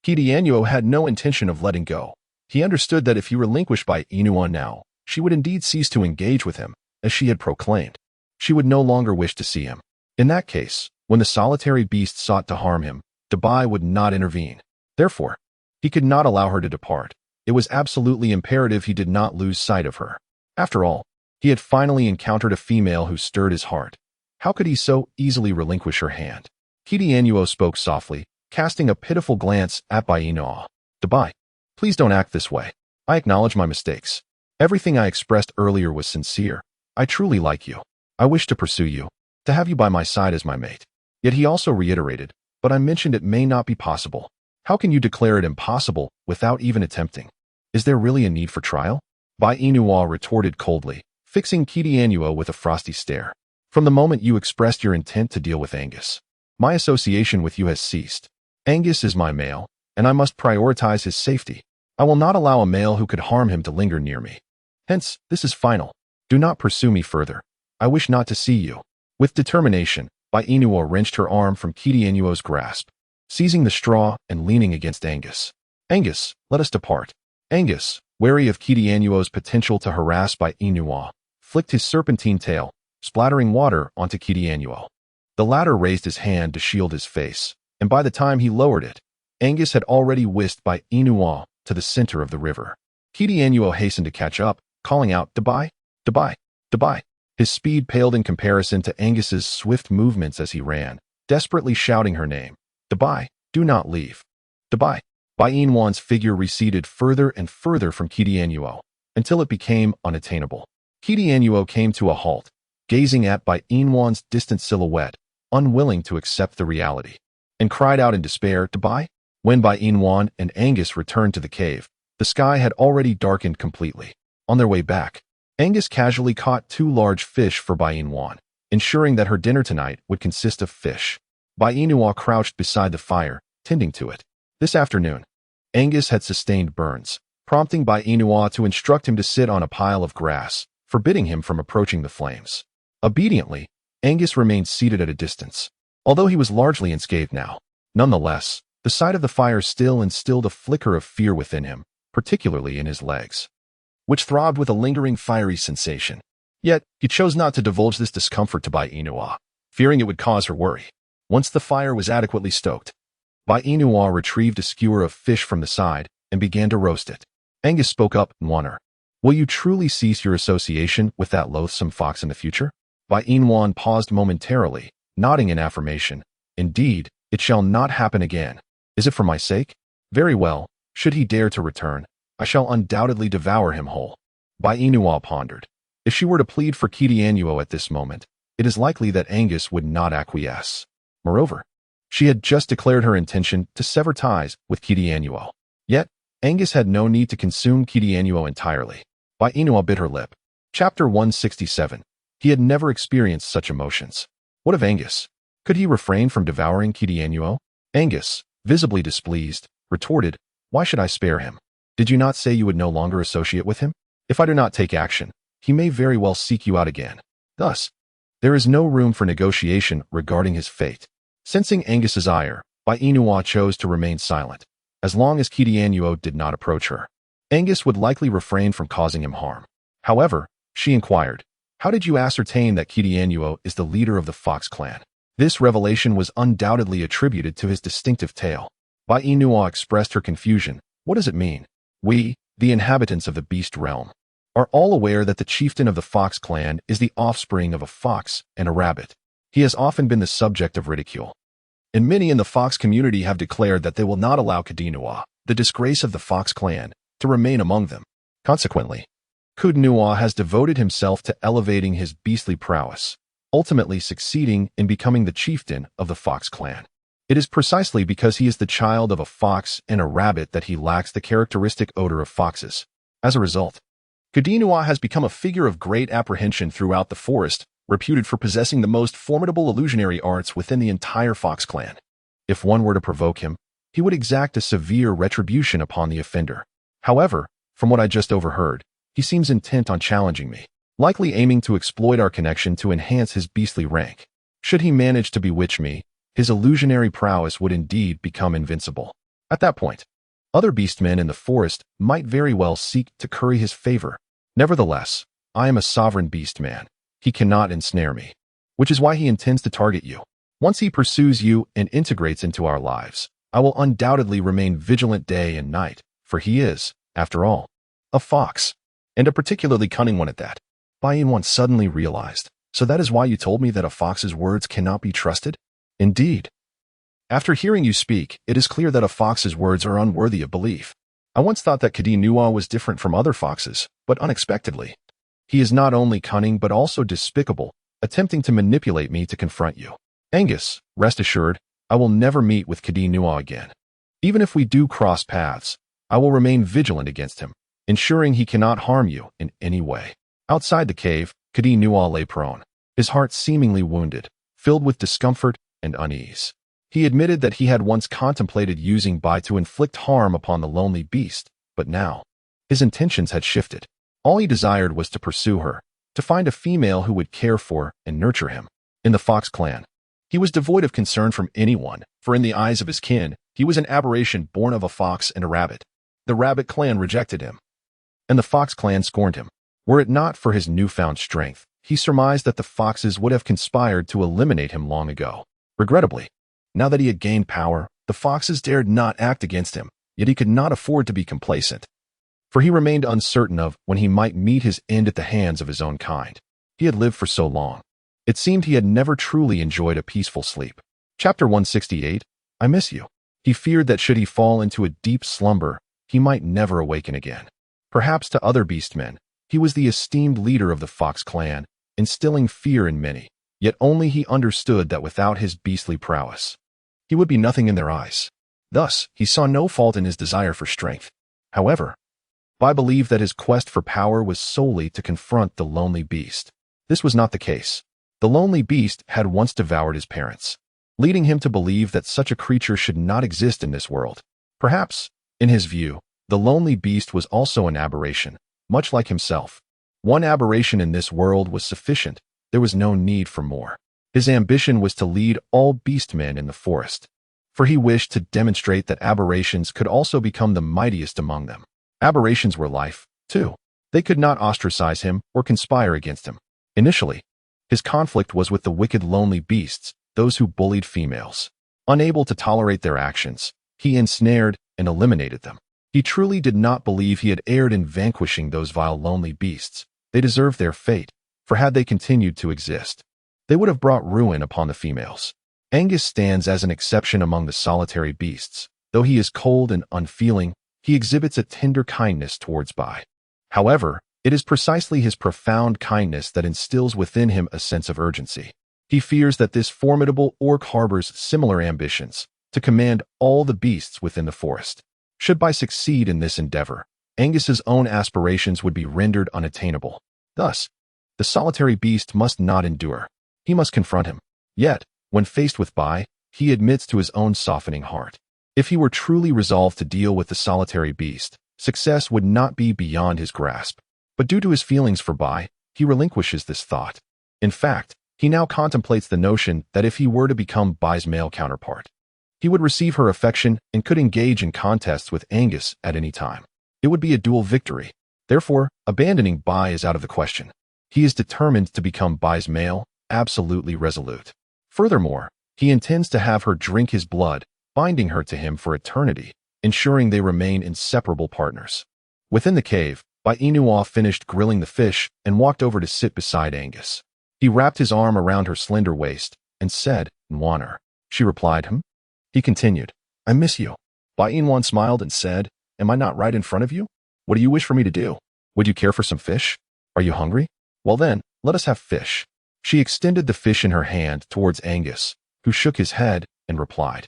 Kidianuo had no intention of letting go. He understood that if he relinquished by Inuan now, she would indeed cease to engage with him, as she had proclaimed. She would no longer wish to see him. In that case, when the solitary beast sought to harm him, Dabai would not intervene. Therefore, he could not allow her to depart. It was absolutely imperative he did not lose sight of her. After all, he had finally encountered a female who stirred his heart. How could he so easily relinquish her hand? Kidianuo spoke softly, casting a pitiful glance at Bainua. Dabai, please don't act this way. I acknowledge my mistakes. Everything I expressed earlier was sincere. I truly like you. I wish to pursue you, to have you by my side as my mate. Yet he also reiterated, but I mentioned it may not be possible. How can you declare it impossible without even attempting? Is there really a need for trial? Bainua retorted coldly, fixing Kidianuo with a frosty stare. From the moment you expressed your intent to deal with Angus, my association with you has ceased. Angus is my male, and I must prioritize his safety. I will not allow a male who could harm him to linger near me. Hence, this is final. Do not pursue me further. I wish not to see you. With determination, Bainua wrenched her arm from Kidianuo's grasp, seizing the straw and leaning against Angus. Angus, let us depart. Angus, wary of Kidianuo's potential to harass Bainua, flicked his serpentine tail, splattering water onto Kidianuo. The latter raised his hand to shield his face, and by the time he lowered it, Angus had already whisked Bainua to the center of the river. Kidianuo hastened to catch up, calling out, Dabai, Dabai, Dabai. His speed paled in comparison to Angus's swift movements as he ran, desperately shouting her name. Dabai, do not leave. Dabai. Bainuan's figure receded further and further from Kidianuo, until it became unattainable. Kidianuo came to a halt, gazing at Bainuan's distant silhouette, unwilling to accept the reality, and cried out in despair, Dabai? When Bainuan and Angus returned to the cave, the sky had already darkened completely. On their way back, Angus casually caught 2 large fish for Bainuan, ensuring that her dinner tonight would consist of fish. Bainua crouched beside the fire, tending to it. This afternoon, Angus had sustained burns, prompting Bainua to instruct him to sit on a pile of grass, forbidding him from approaching the flames. Obediently, Angus remained seated at a distance. Although he was largely unscathed now, nonetheless, the sight of the fire still instilled a flicker of fear within him, particularly in his legs, which throbbed with a lingering fiery sensation. Yet, he chose not to divulge this discomfort to Bainua, fearing it would cause her worry. Once the fire was adequately stoked, Bainua retrieved a skewer of fish from the side and began to roast it. Angus spoke up, Nwaner, will you truly cease your association with that loathsome fox in the future? Bainuan paused momentarily, nodding in affirmation. Indeed, it shall not happen again. Is it for my sake? Very well, should he dare to return, I shall undoubtedly devour him whole. Bainua pondered. If she were to plead for Kidianuo at this moment, it is likely that Angus would not acquiesce. Moreover, she had just declared her intention to sever ties with Kidianuo. Yet, Angus had no need to consume Kidianuo entirely. Bainua bit her lip. Chapter 167. He had never experienced such emotions. What of Angus? Could he refrain from devouring Kidianuo? Angus, visibly displeased, retorted, Why should I spare him? Did you not say you would no longer associate with him? If I do not take action, he may very well seek you out again. Thus, there is no room for negotiation regarding his fate. Sensing Angus's ire, Bainua chose to remain silent. As long as Kidianuo did not approach her, Angus would likely refrain from causing him harm. However, she inquired, How did you ascertain that Kidianuo is the leader of the Fox clan? This revelation was undoubtedly attributed to his distinctive tail. Bainua expressed her confusion. What does it mean? We, the inhabitants of the beast realm, are all aware that the chieftain of the Fox clan is the offspring of a fox and a rabbit. He has often been the subject of ridicule, and many in the Fox community have declared that they will not allow Kudinua, the disgrace of the Fox clan, to remain among them. Consequently, Kudinua has devoted himself to elevating his beastly prowess, ultimately succeeding in becoming the chieftain of the Fox clan. It is precisely because he is the child of a fox and a rabbit that he lacks the characteristic odor of foxes. As a result, Kudinua has become a figure of great apprehension throughout the forest, reputed for possessing the most formidable illusionary arts within the entire Fox clan. If one were to provoke him, he would exact a severe retribution upon the offender. However, from what I just overheard, he seems intent on challenging me, likely aiming to exploit our connection to enhance his beastly rank. Should he manage to bewitch me, his illusionary prowess would indeed become invincible. At that point, other beastmen in the forest might very well seek to curry his favor. Nevertheless, I am a sovereign beastman. He cannot ensnare me, which is why he intends to target you. Once he pursues you and integrates into our lives, I will undoubtedly remain vigilant day and night, for he is, after all, a fox, and a particularly cunning one at that. Bain suddenly realized, so that is why you told me that a fox's words cannot be trusted? Indeed. After hearing you speak, it is clear that a fox's words are unworthy of belief. I once thought that Kadi Nua was different from other foxes, but unexpectedly. He is not only cunning but also despicable, attempting to manipulate me to confront you. Angus, rest assured, I will never meet with Kadi Nua again. Even if we do cross paths, I will remain vigilant against him, ensuring he cannot harm you in any way. Outside the cave, Kadi Nua lay prone, his heart seemingly wounded, filled with discomfort and unease. He admitted that he had once contemplated using Bai to inflict harm upon the lonely beast, but now, his intentions had shifted. All he desired was to pursue her, to find a female who would care for and nurture him. In the Fox clan, he was devoid of concern from anyone, for in the eyes of his kin, he was an aberration born of a fox and a rabbit. The rabbit clan rejected him, and the Fox clan scorned him. Were it not for his newfound strength, he surmised that the foxes would have conspired to eliminate him long ago. Regrettably, now that he had gained power, the foxes dared not act against him, yet he could not afford to be complacent, for he remained uncertain of when he might meet his end at the hands of his own kind. He had lived for so long. It seemed he had never truly enjoyed a peaceful sleep. Chapter 168, I miss you. He feared that should he fall into a deep slumber, he might never awaken again. Perhaps to other beastmen, he was the esteemed leader of the Fox clan, instilling fear in many, yet only he understood that without his beastly prowess, he would be nothing in their eyes. Thus, he saw no fault in his desire for strength. However, Bai believed that his quest for power was solely to confront the lonely beast. This was not the case. The lonely beast had once devoured his parents, leading him to believe that such a creature should not exist in this world. Perhaps, in his view, the lonely beast was also an aberration, much like himself. One aberration in this world was sufficient. There was no need for more. His ambition was to lead all beastmen in the forest, for he wished to demonstrate that aberrations could also become the mightiest among them. Aberrations were life, too. They could not ostracize him or conspire against him. Initially, his conflict was with the wicked lonely beasts, those who bullied females. Unable to tolerate their actions, he ensnared and eliminated them. He truly did not believe he had erred in vanquishing those vile lonely beasts. They deserved their fate, for had they continued to exist, they would have brought ruin upon the females. Angus stands as an exception among the solitary beasts. Though he is cold and unfeeling, he exhibits a tender kindness towards Bai. However, it is precisely his profound kindness that instills within him a sense of urgency. He fears that this formidable orc harbors similar ambitions to command all the beasts within the forest. Should Bai succeed in this endeavor, Angus's own aspirations would be rendered unattainable. Thus, the solitary beast must not endure. He must confront him. Yet, when faced with Bai, he admits to his own softening heart. If he were truly resolved to deal with the solitary beast, success would not be beyond his grasp. But due to his feelings for Bai, he relinquishes this thought. In fact, he now contemplates the notion that if he were to become Bai's male counterpart, he would receive her affection and could engage in contests with Angus at any time. It would be a dual victory. Therefore, abandoning Bai is out of the question. He is determined to become Bai's male, absolutely resolute. Furthermore, he intends to have her drink his blood, binding her to him for eternity, ensuring they remain inseparable partners. Within the cave, Bai Inua finished grilling the fish and walked over to sit beside Angus. He wrapped his arm around her slender waist and said, "Nwaner." She replied, "Hm?" He continued, "I miss you." Bai Inwan smiled and said, "Am I not right in front of you? What do you wish for me to do? Would you care for some fish? Are you hungry? Well then, let us have fish." She extended the fish in her hand towards Angus, who shook his head and replied,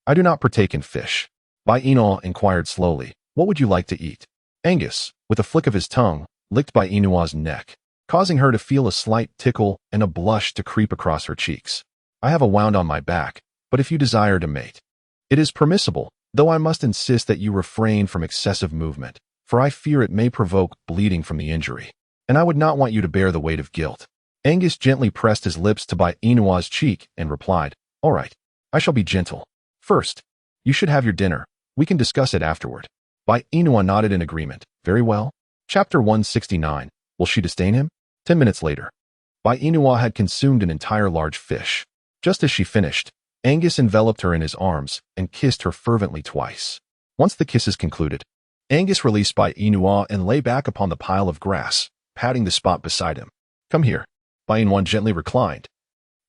"I do not partake in fish." Bai Inua inquired slowly, "What would you like to eat?" Angus, with a flick of his tongue, licked Bai Inua's neck, causing her to feel a slight tickle and a blush to creep across her cheeks. "I have a wound on my back, but if you desire to mate, it is permissible, though I must insist that you refrain from excessive movement, for I fear it may provoke bleeding from the injury, and I would not want you to bear the weight of guilt." Angus gently pressed his lips to Bai Inua's cheek and replied, "All right, I shall be gentle. First, you should have your dinner. We can discuss it afterward. Bai Inua nodded in agreement. Very well. Chapter 169. Will she disdain him? 10 minutes later. Bai Inua had consumed an entire large fish. Just as she finished, Angus enveloped her in his arms and kissed her fervently twice. Once the kisses concluded, Angus released Bai Inua and lay back upon the pile of grass, patting the spot beside him. Come here. Bai Inua gently reclined,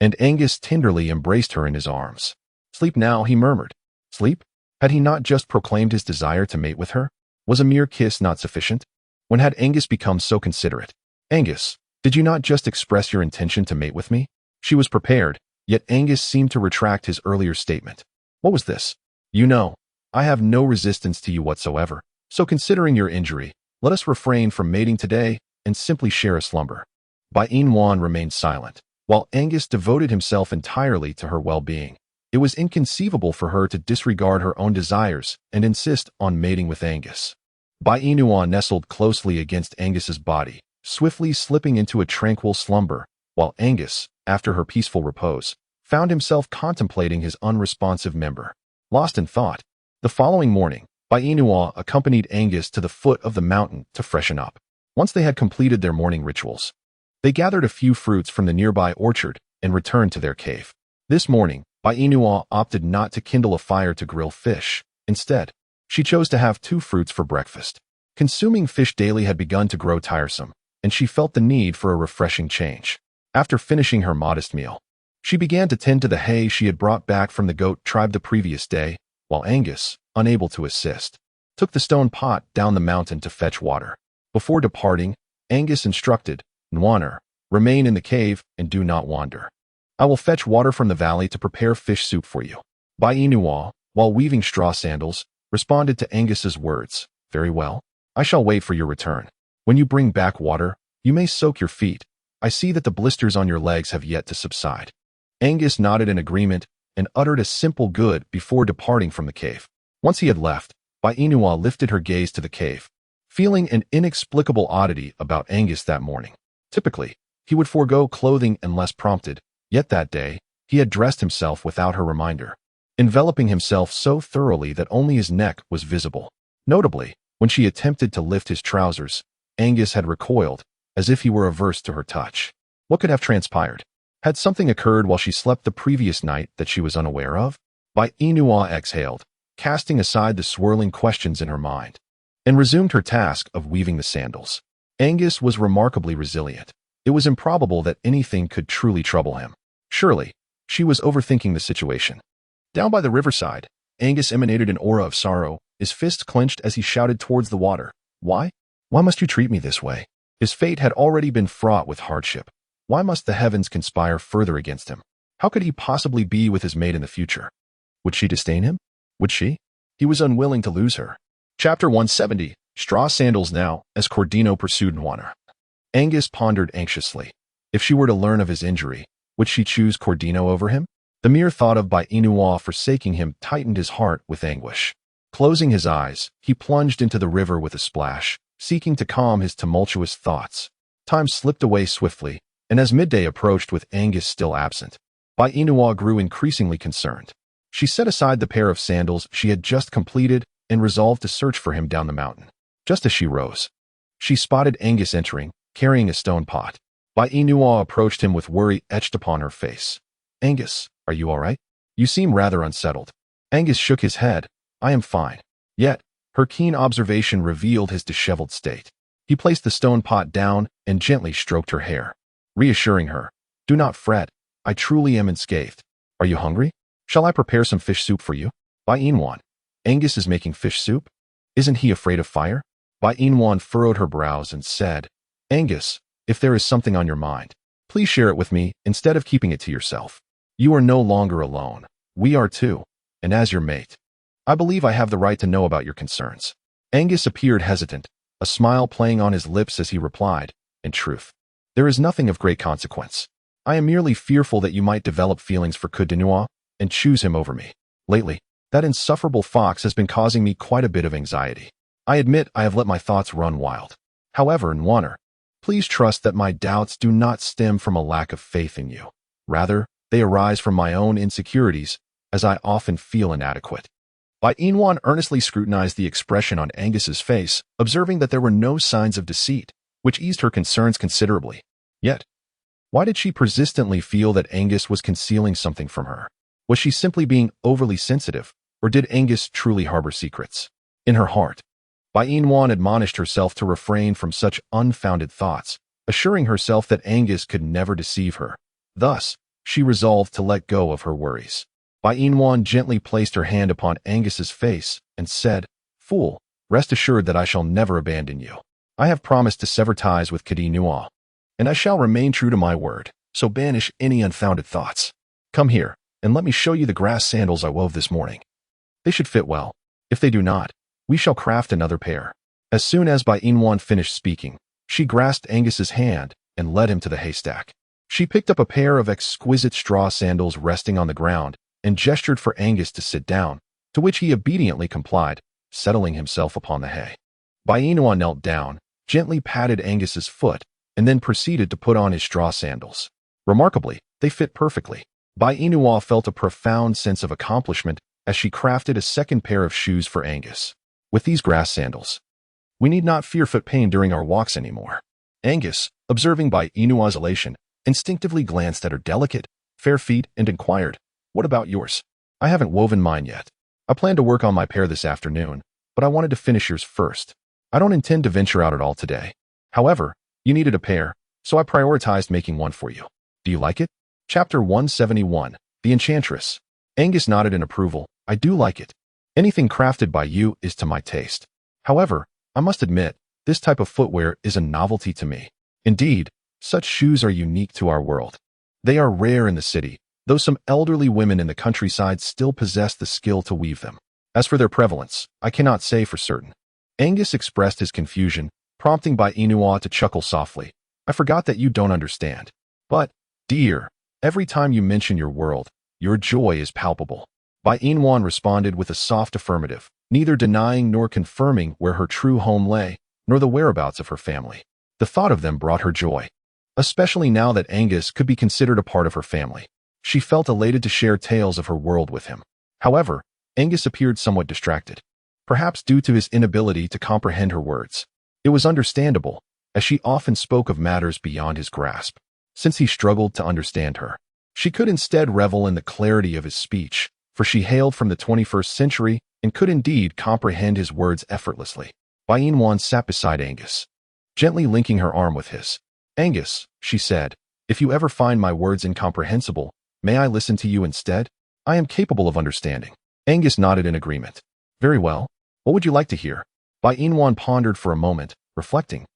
and Angus tenderly embraced her in his arms. Sleep now, he murmured. Sleep? Had he not just proclaimed his desire to mate with her? Was a mere kiss not sufficient? When had Angus become so considerate? Angus, did you not just express your intention to mate with me? She was prepared, yet Angus seemed to retract his earlier statement. What was this? You know, I have no resistance to you whatsoever. So considering your injury, let us refrain from mating today and simply share a slumber. Bai Inua remained silent, while Angus devoted himself entirely to her well-being. It was inconceivable for her to disregard her own desires and insist on mating with Angus. Bai Inua nestled closely against Angus's body, swiftly slipping into a tranquil slumber, while Angus, after her peaceful repose, found himself contemplating his unresponsive member. Lost in thought, the following morning, Bai Inua accompanied Angus to the foot of the mountain to freshen up. Once they had completed their morning rituals, they gathered a few fruits from the nearby orchard and returned to their cave. This morning, Bai Inua opted not to kindle a fire to grill fish. Instead, she chose to have 2 fruits for breakfast. Consuming fish daily had begun to grow tiresome, and she felt the need for a refreshing change. After finishing her modest meal, she began to tend to the hay she had brought back from the goat tribe the previous day, while Angus, unable to assist, took the stone pot down the mountain to fetch water. Before departing, Angus instructed, Nwaner, remain in the cave and do not wander. I will fetch water from the valley to prepare fish soup for you. Bai Inua, while weaving straw sandals, responded to Angus's words. Very well. I shall wait for your return. When you bring back water, you may soak your feet. I see that the blisters on your legs have yet to subside. Angus nodded in agreement and uttered a simple good before departing from the cave. Once he had left, Bai Inua lifted her gaze to the cave, feeling an inexplicable oddity about Angus that morning. Typically, he would forego clothing unless prompted, yet that day, he had dressed himself without her reminder, enveloping himself so thoroughly that only his neck was visible. Notably, when she attempted to lift his trousers, Angus had recoiled, as if he were averse to her touch. What could have transpired? Had something occurred while she slept the previous night that she was unaware of? Bai Inua exhaled, casting aside the swirling questions in her mind, and resumed her task of weaving the sandals. Angus was remarkably resilient. It was improbable that anything could truly trouble him. Surely, she was overthinking the situation. Down by the riverside, Angus emanated an aura of sorrow, his fists clenched as he shouted towards the water. Why? Why must you treat me this way? His fate had already been fraught with hardship. Why must the heavens conspire further against him? How could he possibly be with his mate in the future? Would she disdain him? Would she? He was unwilling to lose her. Chapter 170. Straw Sandals Now, as Cordino pursued Nwaner. Angus pondered anxiously. If she were to learn of his injury, would she choose Cordino over him? The mere thought of Bai Inua forsaking him tightened his heart with anguish. Closing his eyes, he plunged into the river with a splash, seeking to calm his tumultuous thoughts. Time slipped away swiftly, and as midday approached with Angus still absent, Bai Inua grew increasingly concerned. She set aside the pair of sandals she had just completed and resolved to search for him down the mountain. Just as she rose, she spotted Angus entering, carrying a stone pot. Bai Inua approached him with worry etched upon her face. Angus, are you all right? You seem rather unsettled. Angus shook his head. I am fine. Yet, her keen observation revealed his disheveled state. He placed the stone pot down and gently stroked her hair, reassuring her. Do not fret. I truly am unscathed. Are you hungry? Shall I prepare some fish soup for you? Bai Inua. Angus is making fish soup? Isn't he afraid of fire? Bai Inua furrowed her brows and said, Angus, if there is something on your mind, please share it with me instead of keeping it to yourself. You are no longer alone. We are too, and as your mate, I believe I have the right to know about your concerns. Angus appeared hesitant, a smile playing on his lips as he replied, In truth, there is nothing of great consequence. I am merely fearful that you might develop feelings for Cordino and choose him over me. Lately, that insufferable fox has been causing me quite a bit of anxiety. I admit I have let my thoughts run wild. However, Nwaner, please trust that my doubts do not stem from a lack of faith in you. Rather, they arise from my own insecurities, as I often feel inadequate. Bai Inwan earnestly scrutinized the expression on Angus's face, observing that there were no signs of deceit, which eased her concerns considerably. Yet, why did she persistently feel that Angus was concealing something from her? Was she simply being overly sensitive, or did Angus truly harbor secrets? In her heart, Bai Inwan admonished herself to refrain from such unfounded thoughts, assuring herself that Angus could never deceive her. Thus, she resolved to let go of her worries. Bai Inwan gently placed her hand upon Angus's face and said, "Fool, rest assured that I shall never abandon you. I have promised to sever ties with Kadi Nua, and I shall remain true to my word, so banish any unfounded thoughts. Come here, and let me show you the grass sandals I wove this morning. They should fit well. If they do not, we shall craft another pair." As soon as Bai Inwan finished speaking, she grasped Angus's hand and led him to the haystack. She picked up a pair of exquisite straw sandals resting on the ground and gestured for Angus to sit down, to which he obediently complied, settling himself upon the hay. Bai Inwan knelt down, gently patted Angus's foot, and then proceeded to put on his straw sandals. Remarkably, they fit perfectly. Bai Inwan felt a profound sense of accomplishment as she crafted a second pair of shoes for Angus. With these grass sandals, we need not fear foot pain during our walks anymore. Angus, observing Bai Inwan's elation, instinctively glanced at her delicate, fair feet and inquired, "What about yours?" "I haven't woven mine yet. I plan to work on my pair this afternoon, but I wanted to finish yours first. I don't intend to venture out at all today. However, you needed a pair, so I prioritized making one for you. Do you like it?" Chapter 171, The Enchantress. Angus nodded in approval. "I do like it. Anything crafted by you is to my taste. However, I must admit, this type of footwear is a novelty to me. Indeed, such shoes are unique to our world. They are rare in the city, though some elderly women in the countryside still possess the skill to weave them. As for their prevalence, I cannot say for certain." Angus expressed his confusion, prompting Bai Inwan to chuckle softly. "I forgot that you don't understand. But, dear, every time you mention your world, your joy is palpable." Bai Inwan responded with a soft affirmative, neither denying nor confirming where her true home lay, nor the whereabouts of her family. The thought of them brought her joy, especially now that Angus could be considered a part of her family. She felt elated to share tales of her world with him. However, Angus appeared somewhat distracted, perhaps due to his inability to comprehend her words. It was understandable, as she often spoke of matters beyond his grasp. Since he struggled to understand her, she could instead revel in the clarity of his speech, for she hailed from the 21st century and could indeed comprehend his words effortlessly. Bai Inwan sat beside Angus, gently linking her arm with his. "Angus," she said, "if you ever find my words incomprehensible, may I listen to you instead? I am capable of understanding." Angus nodded in agreement. "Very well. What would you like to hear?" Bai Inwan pondered for a moment, reflecting.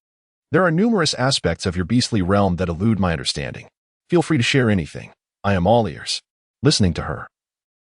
"There are numerous aspects of your beastly realm that elude my understanding. Feel free to share anything. I am all ears." Listening to her,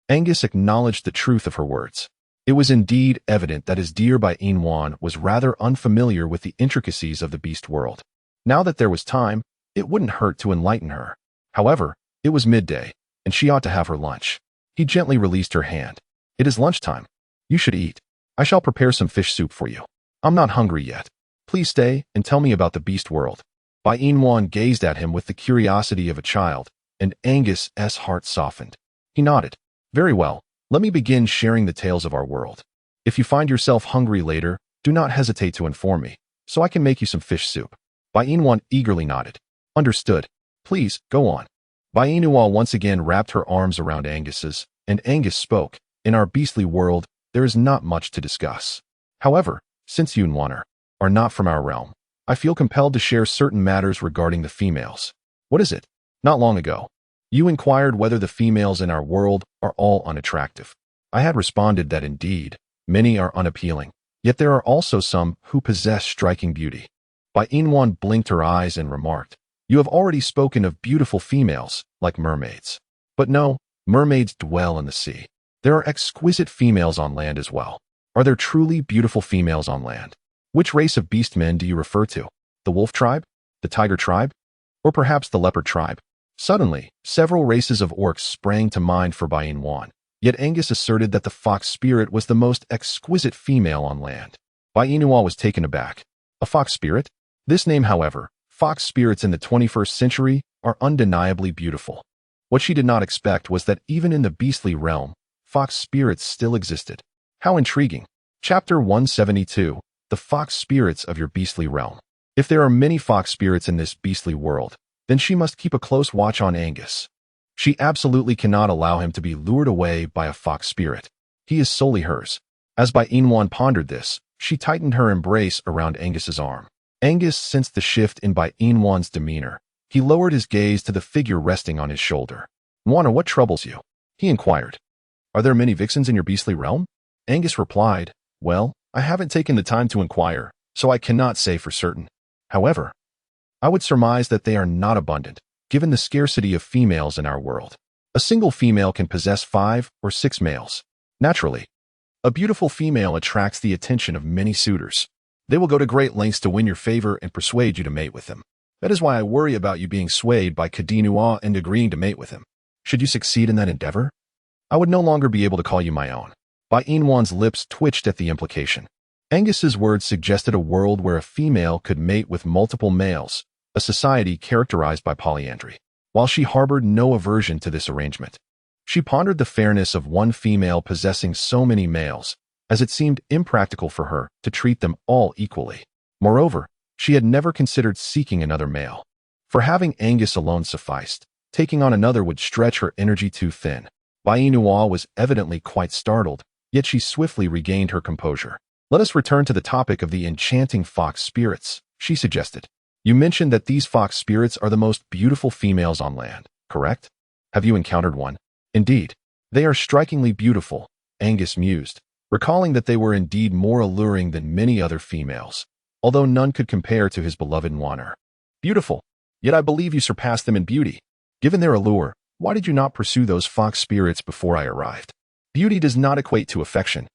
Angus acknowledged the truth of her words. It was indeed evident that his dear Bai Inwan was rather unfamiliar with the intricacies of the beast world. Now that there was time, it wouldn't hurt to enlighten her. However, it was midday, and she ought to have her lunch. He gently released her hand. "It is lunchtime. You should eat. I shall prepare some fish soup for you. I'm not hungry yet. Please stay and tell me about the beast world." Bai Inwan gazed at him with the curiosity of a child, and Angus's heart softened. He nodded. "Very well, let me begin sharing the tales of our world. If you find yourself hungry later, do not hesitate to inform me, so I can make you some fish soup." Bai Inwan eagerly nodded. "Understood. Please, go on." Bai Inwan once again wrapped her arms around Angus's, and Angus spoke. "In our beastly world, there is not much to discuss. However, since you, Nwaner, are not from our realm, I feel compelled to share certain matters regarding the females." "What is it?" "Not long ago, you inquired whether the females in our world are all unattractive. I had responded that indeed, many are unappealing, yet there are also some who possess striking beauty." Bai Inwan blinked her eyes and remarked, "You have already spoken of beautiful females, like mermaids. But no, mermaids dwell in the sea. There are exquisite females on land as well. Are there truly beautiful females on land? Which race of beast men do you refer to? The wolf tribe? The tiger tribe? Or perhaps the leopard tribe?" Suddenly, several races of orcs sprang to mind for Bai Inwan, yet Angus asserted that the fox spirit was the most exquisite female on land. Bai Inwan was taken aback. A fox spirit? This name, however, fox spirits in the 21st century are undeniably beautiful. What she did not expect was that even in the beastly realm, fox spirits still existed. How intriguing. Chapter 172. The Fox Spirits of Your Beastly Realm. If there are many fox spirits in this beastly world, then she must keep a close watch on Angus. She absolutely cannot allow him to be lured away by a fox spirit. He is solely hers. As Bai Inwan pondered this, she tightened her embrace around Angus's arm. Angus sensed the shift in Bai Inwan's demeanor. He lowered his gaze to the figure resting on his shoulder. "Wana, what troubles you?" he inquired. "Are there many vixens in your beastly realm?" Angus replied, "Well, I haven't taken the time to inquire, so I cannot say for certain. However, I would surmise that they are not abundant, given the scarcity of females in our world. A single female can possess 5 or 6 males. Naturally, a beautiful female attracts the attention of many suitors. They will go to great lengths to win your favor and persuade you to mate with them. That is why I worry about you being swayed by Kadinua and agreeing to mate with him. Should you succeed in that endeavor, I would no longer be able to call you my own." Bai Inwan's lips twitched at the implication. Angus's words suggested a world where a female could mate with multiple males, a society characterized by polyandry. While she harbored no aversion to this arrangement, she pondered the fairness of one female possessing so many males, as it seemed impractical for her to treat them all equally. Moreover, she had never considered seeking another male. For having Angus alone sufficed, taking on another would stretch her energy too thin. Bai Inwan was evidently quite startled, yet she swiftly regained her composure. "Let us return to the topic of the enchanting fox spirits," she suggested. "You mentioned that these fox spirits are the most beautiful females on land, correct? Have you encountered one?" "Indeed, they are strikingly beautiful," Angus mused, recalling that they were indeed more alluring than many other females, although none could compare to his beloved Nwaner. "Beautiful, yet I believe you surpass them in beauty. Given their allure, why did you not pursue those fox spirits before I arrived?" "Beauty does not equate to affection."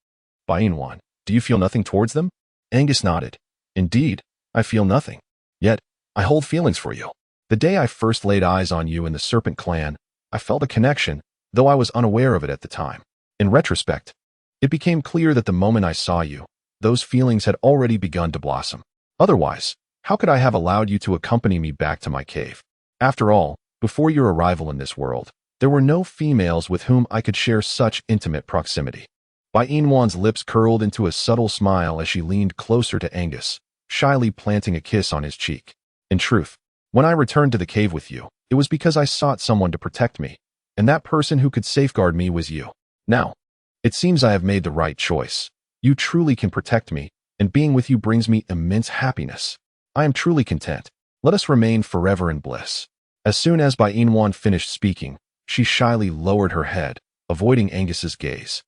Bai Inwan, "Do you feel nothing towards them?" Angus nodded. "Indeed, I feel nothing. Yet, I hold feelings for you. The day I first laid eyes on you in the Serpent Clan, I felt a connection, though I was unaware of it at the time. In retrospect, it became clear that the moment I saw you, those feelings had already begun to blossom. Otherwise, how could I have allowed you to accompany me back to my cave? After all, before your arrival in this world, there were no females with whom I could share such intimate proximity." Bai Inwan's lips curled into a subtle smile as she leaned closer to Angus, shyly planting a kiss on his cheek. "In truth, when I returned to the cave with you, it was because I sought someone to protect me, and that person who could safeguard me was you. Now, it seems I have made the right choice. You truly can protect me, and being with you brings me immense happiness. I am truly content. Let us remain forever in bliss." As soon as Bai Inwan finished speaking, she shyly lowered her head, avoiding Angus's gaze.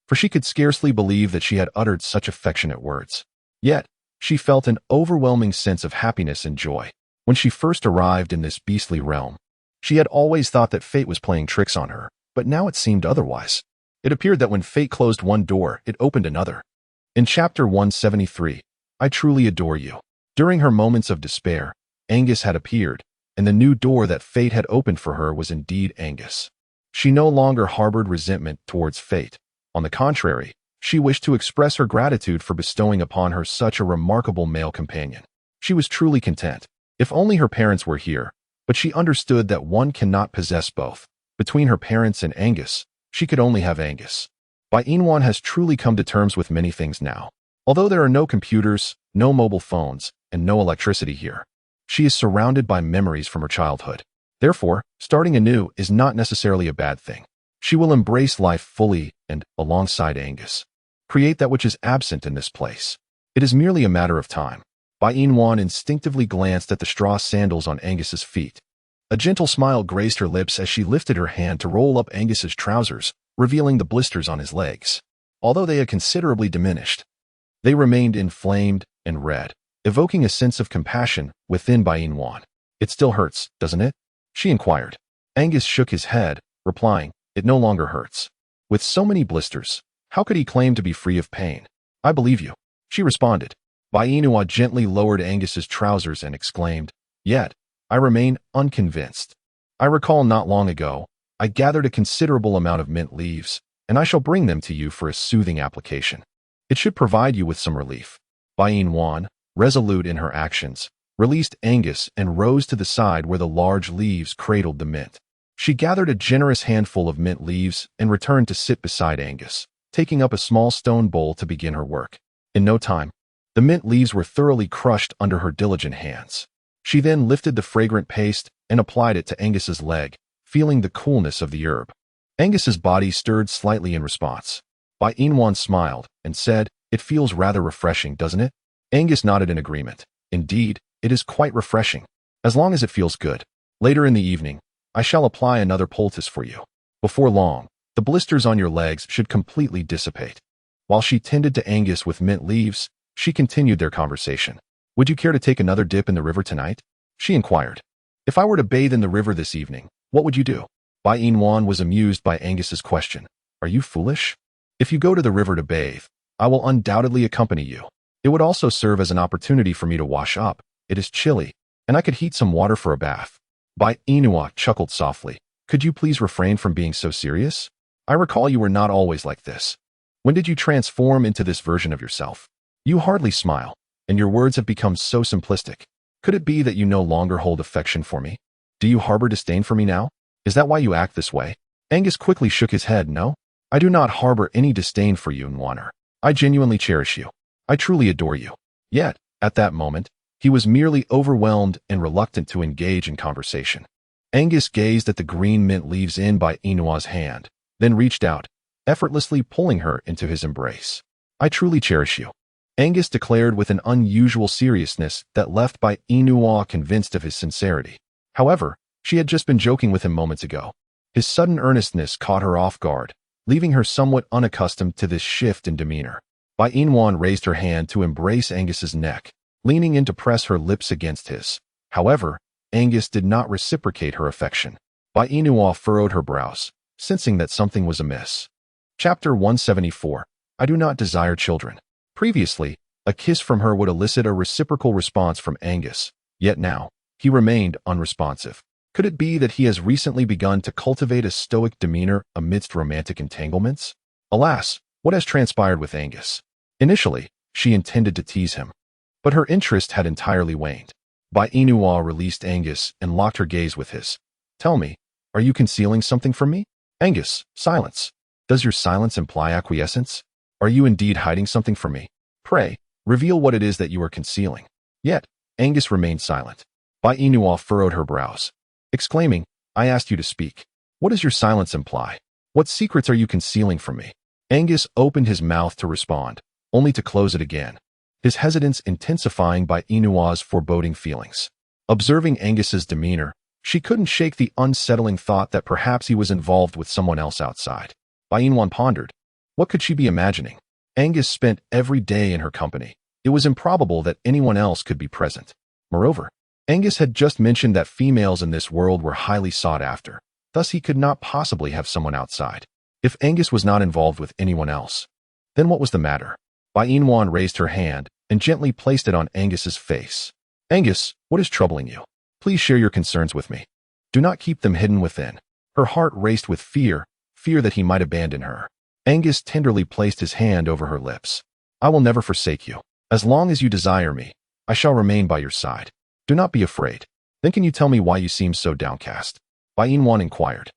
For she could scarcely believe that she had uttered such affectionate words. Yet, she felt an overwhelming sense of happiness and joy. When she first arrived in this beastly realm, she had always thought that fate was playing tricks on her, but now it seemed otherwise. It appeared that when fate closed one door, it opened another. In Chapter 173, I truly adore you. During her moments of despair, Angus had appeared, and the new door that fate had opened for her was indeed Angus. She no longer harbored resentment towards fate. On the contrary, she wished to express her gratitude for bestowing upon her such a remarkable male companion. She was truly content. If only her parents were here, but she understood that one cannot possess both. Between her parents and Angus, she could only have Angus. Bai Inwan has truly come to terms with many things now. Although there are no computers, no mobile phones, and no electricity here, she is surrounded by memories from her childhood. Therefore, starting anew is not necessarily a bad thing. She will embrace life fully and, alongside Angus, create that which is absent in this place. It is merely a matter of time. Bai Inwan instinctively glanced at the straw sandals on Angus's feet. A gentle smile graced her lips as she lifted her hand to roll up Angus's trousers, revealing the blisters on his legs. Although they had considerably diminished, they remained inflamed and red, evoking a sense of compassion within Bai Inwan. "It still hurts, doesn't it?" she inquired. Angus shook his head, replying, "It no longer hurts. With so many blisters, how could he claim to be free of pain?" "I believe you," she responded. Bai Inwan gently lowered Angus's trousers and exclaimed, "Yet, I remain unconvinced. I recall not long ago, I gathered a considerable amount of mint leaves, and I shall bring them to you for a soothing application. It should provide you with some relief." Bai Inwan, resolute in her actions, released Angus and rose to the side where the large leaves cradled the mint. She gathered a generous handful of mint leaves and returned to sit beside Angus. taking up a small stone bowl to begin her work. In no time, the mint leaves were thoroughly crushed under her diligent hands. She then lifted the fragrant paste and applied it to Angus's leg, feeling the coolness of the herb. Angus's body stirred slightly in response. Bai Inwan smiled and said, "It feels rather refreshing, doesn't it?" Angus nodded in agreement. "Indeed, it is quite refreshing, as long as it feels good. Later in the evening, I shall apply another poultice for you. Before long, the blisters on your legs should completely dissipate." While she tended to Angus with mint leaves, she continued their conversation. "Would you care to take another dip in the river tonight?" she inquired. "If I were to bathe in the river this evening, what would you do?" Bai Inwan was amused by Angus's question. "Are you foolish? If you go to the river to bathe, I will undoubtedly accompany you. It would also serve as an opportunity for me to wash up. It is chilly, and I could heat some water for a bath." Bai Inua chuckled softly. "Could you please refrain from being so serious? I recall you were not always like this. When did you transform into this version of yourself? You hardly smile, and your words have become so simplistic. Could it be that you no longer hold affection for me? Do you harbor disdain for me now? Is that why you act this way?" Angus quickly shook his head. "No, I do not harbor any disdain for you, Nwaner. I genuinely cherish you. I truly adore you." Yet, at that moment, he was merely overwhelmed and reluctant to engage in conversation. Angus gazed at the green mint leaves in Bai Inua's hand, then reached out, effortlessly pulling her into his embrace. "I truly cherish you," Angus declared with an unusual seriousness that left Bai Inua convinced of his sincerity. However, she had just been joking with him moments ago. His sudden earnestness caught her off guard, leaving her somewhat unaccustomed to this shift in demeanor. Bai Inwan raised her hand to embrace Angus's neck, leaning in to press her lips against his. However, Angus did not reciprocate her affection. Bai Inua furrowed her brows, sensing that something was amiss. Chapter 174. I do not desire children. Previously, a kiss from her would elicit a reciprocal response from Angus, yet now, he remained unresponsive. Could it be that he has recently begun to cultivate a stoic demeanor amidst romantic entanglements? Alas, what has transpired with Angus? Initially, she intended to tease him, but her interest had entirely waned. Bai Inua released Angus and locked her gaze with his. "Tell me, are you concealing something from me?" "Angus, silence. Does your silence imply acquiescence? Are you indeed hiding something from me? Pray, reveal what it is that you are concealing." Yet, Angus remained silent. Bai Inua furrowed her brows, exclaiming, "I asked you to speak. What does your silence imply? What secrets are you concealing from me?" Angus opened his mouth to respond, only to close it again, his hesitance intensifying Bai Inua's foreboding feelings. Observing Angus's demeanor, she couldn't shake the unsettling thought that perhaps he was involved with someone else outside. Bai Inwan pondered. What could she be imagining? Angus spent every day in her company. It was improbable that anyone else could be present. Moreover, Angus had just mentioned that females in this world were highly sought after. Thus he could not possibly have someone outside. If Angus was not involved with anyone else, then what was the matter? Bai Inwan raised her hand and gently placed it on Angus's face. "Angus, what is troubling you? Please share your concerns with me. Do not keep them hidden within." Her heart raced with fear that he might abandon her. Angus tenderly placed his hand over her lips. "I will never forsake you. As long as you desire me, I shall remain by your side. Do not be afraid." "Then can you tell me why you seem so downcast?" Bai Inwan inquired.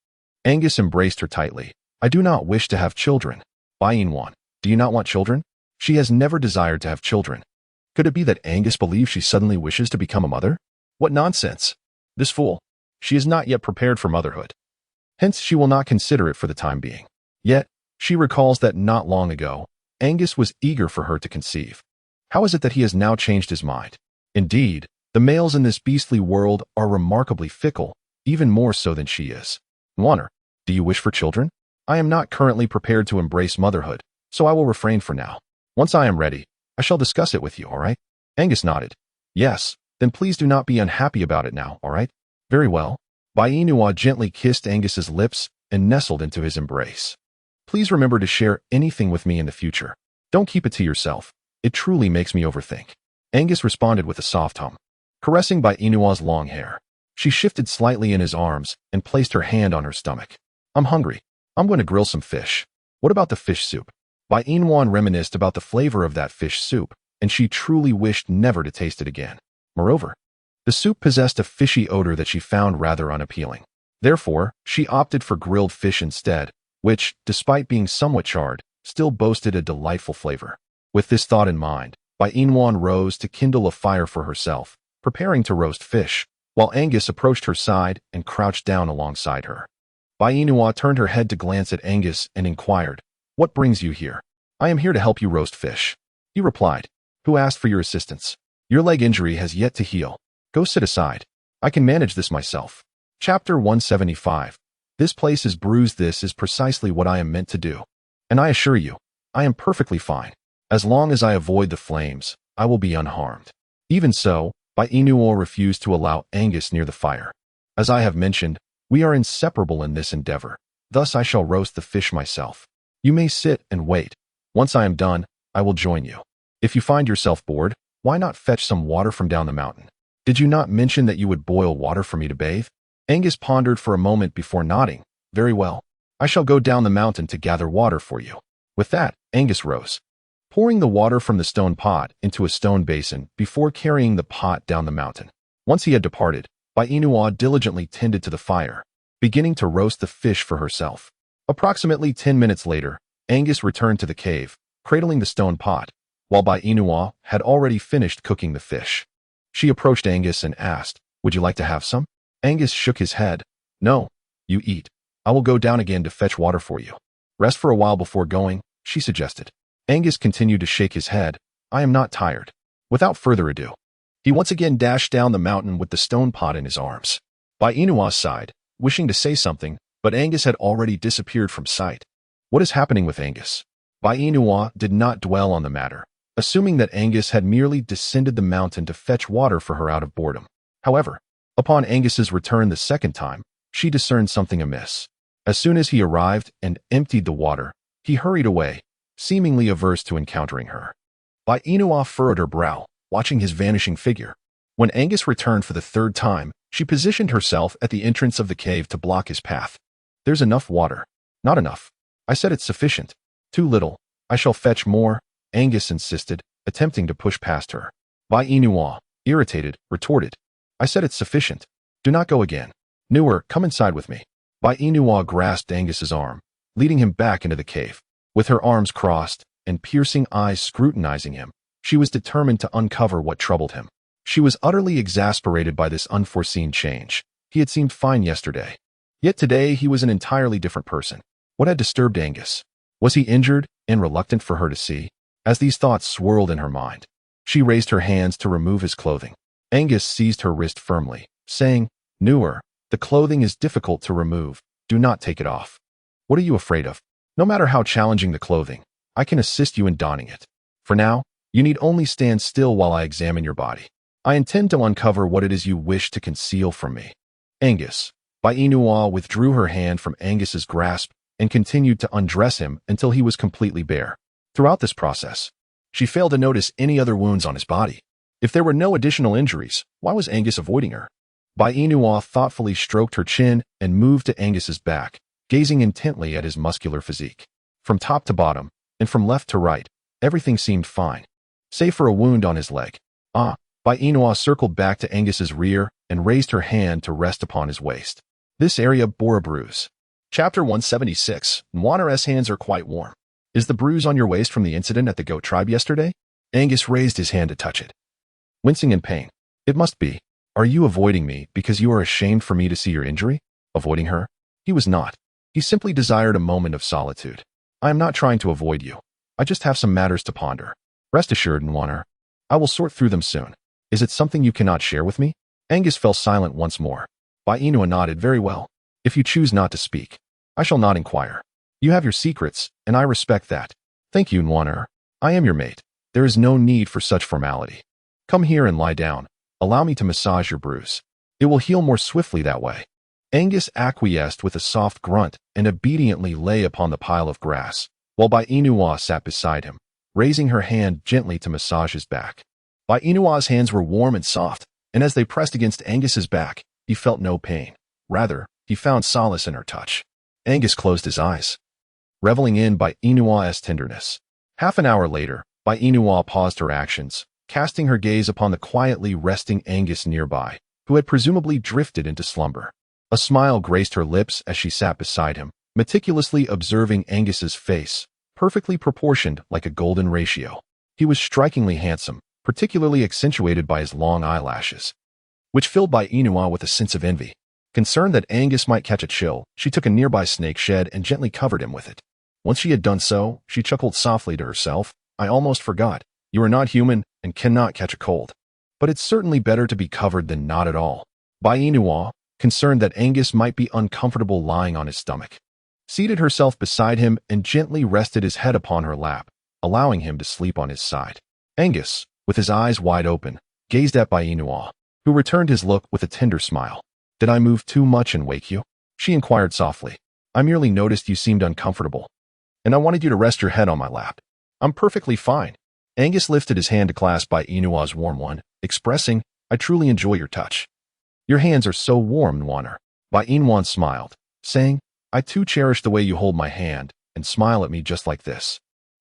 Angus embraced her tightly. "I do not wish to have children." "Bai Inwan, do you not want children?" "She has never desired to have children." Could it be that Angus believes she suddenly wishes to become a mother? What nonsense! This fool. She is not yet prepared for motherhood. Hence, she will not consider it for the time being. Yet, she recalls that not long ago, Angus was eager for her to conceive. How is it that he has now changed his mind? Indeed, the males in this beastly world are remarkably fickle, even more so than she is. "Nwaner, do you wish for children?" "I am not currently prepared to embrace motherhood, so I will refrain for now. Once I am ready, I shall discuss it with you, all right?" Angus nodded. "Yes, then please do not be unhappy about it now, all right?" "Very well." Bai Inua gently kissed Angus's lips and nestled into his embrace. "Please remember to share anything with me in the future. Don't keep it to yourself. It truly makes me overthink." Angus responded with a soft hum. Caressing Bai Inua's long hair, she shifted slightly in his arms and placed her hand on her stomach. "I'm hungry. I'm going to grill some fish. What about the fish soup?" Bai Inwan reminisced about the flavor of that fish soup, and she truly wished never to taste it again. Moreover, the soup possessed a fishy odor that she found rather unappealing. Therefore, she opted for grilled fish instead, which, despite being somewhat charred, still boasted a delightful flavor. With this thought in mind, Bai Inwan rose to kindle a fire for herself, preparing to roast fish, while Angus approached her side and crouched down alongside her. Bai Inua turned her head to glance at Angus and inquired, "What brings you here?" "I am here to help you roast fish," he replied. "Who asked for your assistance? Your leg injury has yet to heal. Go sit aside. I can manage this myself." Chapter 175. This place is bruised. This is precisely what I am meant to do. And I assure you, I am perfectly fine. As long as I avoid the flames, I will be unharmed. Even so, Bai Inua refused to allow Angus near the fire. As I have mentioned, we are inseparable in this endeavor. Thus I shall roast the fish myself. You may sit and wait. Once I am done, I will join you. If you find yourself bored, why not fetch some water from down the mountain? Did you not mention that you would boil water for me to bathe? Angus pondered for a moment before nodding. Very well. I shall go down the mountain to gather water for you. With that, Angus rose, pouring the water from the stone pot into a stone basin before carrying the pot down the mountain. Once he had departed, Bai Inua diligently tended to the fire, beginning to roast the fish for herself. Approximately 10 minutes later, Angus returned to the cave, cradling the stone pot, while Bai Inua had already finished cooking the fish. She approached Angus and asked, "Would you like to have some?" Angus shook his head. "No, you eat. I will go down again to fetch water for you. Rest for a while before going," she suggested. Angus continued to shake his head. "I am not tired." Without further ado, he once again dashed down the mountain with the stone pot in his arms. Bai Inua sighed, wishing to say something, but Angus had already disappeared from sight. What is happening with Angus? Bai Inua did not dwell on the matter, assuming that Angus had merely descended the mountain to fetch water for her out of boredom. However, upon Angus's return the second time, she discerned something amiss. As soon as he arrived and emptied the water, he hurried away, seemingly averse to encountering her. Bai Inua furrowed her brow, watching his vanishing figure. When Angus returned for the third time, she positioned herself at the entrance of the cave to block his path. "There's enough water." "Not enough. I said it's sufficient." "Too little. I shall fetch more," Angus insisted, attempting to push past her. Bai Inua, irritated, retorted, "I said it's sufficient. Do not go again. Newer, come inside with me." Bai Inua grasped Angus's arm, leading him back into the cave. With her arms crossed and piercing eyes scrutinizing him, she was determined to uncover what troubled him. She was utterly exasperated by this unforeseen change. He had seemed fine yesterday. Yet today he was an entirely different person. What had disturbed Angus? Was he injured and reluctant for her to see? As these thoughts swirled in her mind, she raised her hands to remove his clothing. Angus seized her wrist firmly, saying, "Newer, the clothing is difficult to remove. Do not take it off." "What are you afraid of? No matter how challenging the clothing, I can assist you in donning it. For now, you need only stand still while I examine your body. I intend to uncover what it is you wish to conceal from me." Angus. Bai Inua withdrew her hand from Angus's grasp and continued to undress him until he was completely bare. Throughout this process, she failed to notice any other wounds on his body. If there were no additional injuries, why was Angus avoiding her? Bai Inua thoughtfully stroked her chin and moved to Angus's back, gazing intently at his muscular physique. From top to bottom, and from left to right, everything seemed fine, save for a wound on his leg. Bai Inua circled back to Angus's rear and raised her hand to rest upon his waist. This area bore a bruise. Chapter 176. Nwanner's hands are quite warm. "Is the bruise on your waist from the incident at the goat tribe yesterday?" Angus raised his hand to touch it, wincing in pain. "It must be. Are you avoiding me because you are ashamed for me to see your injury?" Avoiding her? He was not. He simply desired a moment of solitude. "I am not trying to avoid you. I just have some matters to ponder. Rest assured, Nwanner. I will sort through them soon. Is it something you cannot share with me?" Angus fell silent once more. Bai Inua nodded. "Very well. If you choose not to speak, I shall not inquire. You have your secrets, and I respect that. Thank you, Nwanner. I am your mate. There is no need for such formality. Come here and lie down. Allow me to massage your bruise. It will heal more swiftly that way." Angus acquiesced with a soft grunt and obediently lay upon the pile of grass, while Bai Inua sat beside him, raising her hand gently to massage his back. Bai Inua's hands were warm and soft, and as they pressed against Angus's back, he felt no pain. Rather, he found solace in her touch. Angus closed his eyes, reveling in Bai Inua's tenderness. Half an hour later, Bai Inua paused her actions, casting her gaze upon the quietly resting Angus nearby, who had presumably drifted into slumber. A smile graced her lips as she sat beside him, meticulously observing Angus's face, perfectly proportioned like a golden ratio. He was strikingly handsome, particularly accentuated by his long eyelashes, which filled Bai Inua with a sense of envy. Concerned that Angus might catch a chill, she took a nearby snake shed and gently covered him with it. Once she had done so, she chuckled softly to herself. I almost forgot. You are not human and cannot catch a cold. But it's certainly better to be covered than not at all. Bai Inua, concerned that Angus might be uncomfortable lying on his stomach, seated herself beside him and gently rested his head upon her lap, allowing him to sleep on his side. Angus, with his eyes wide open, gazed at Bai Inua, who returned his look with a tender smile. Did I move too much and wake you? She inquired softly. I merely noticed you seemed uncomfortable, and I wanted you to rest your head on my lap. I'm perfectly fine. Angus lifted his hand to clasp Bai Inua's warm one, expressing, I truly enjoy your touch. Your hands are so warm, Nwaner. Bai Inua smiled, saying, I too cherish the way you hold my hand and smile at me just like this.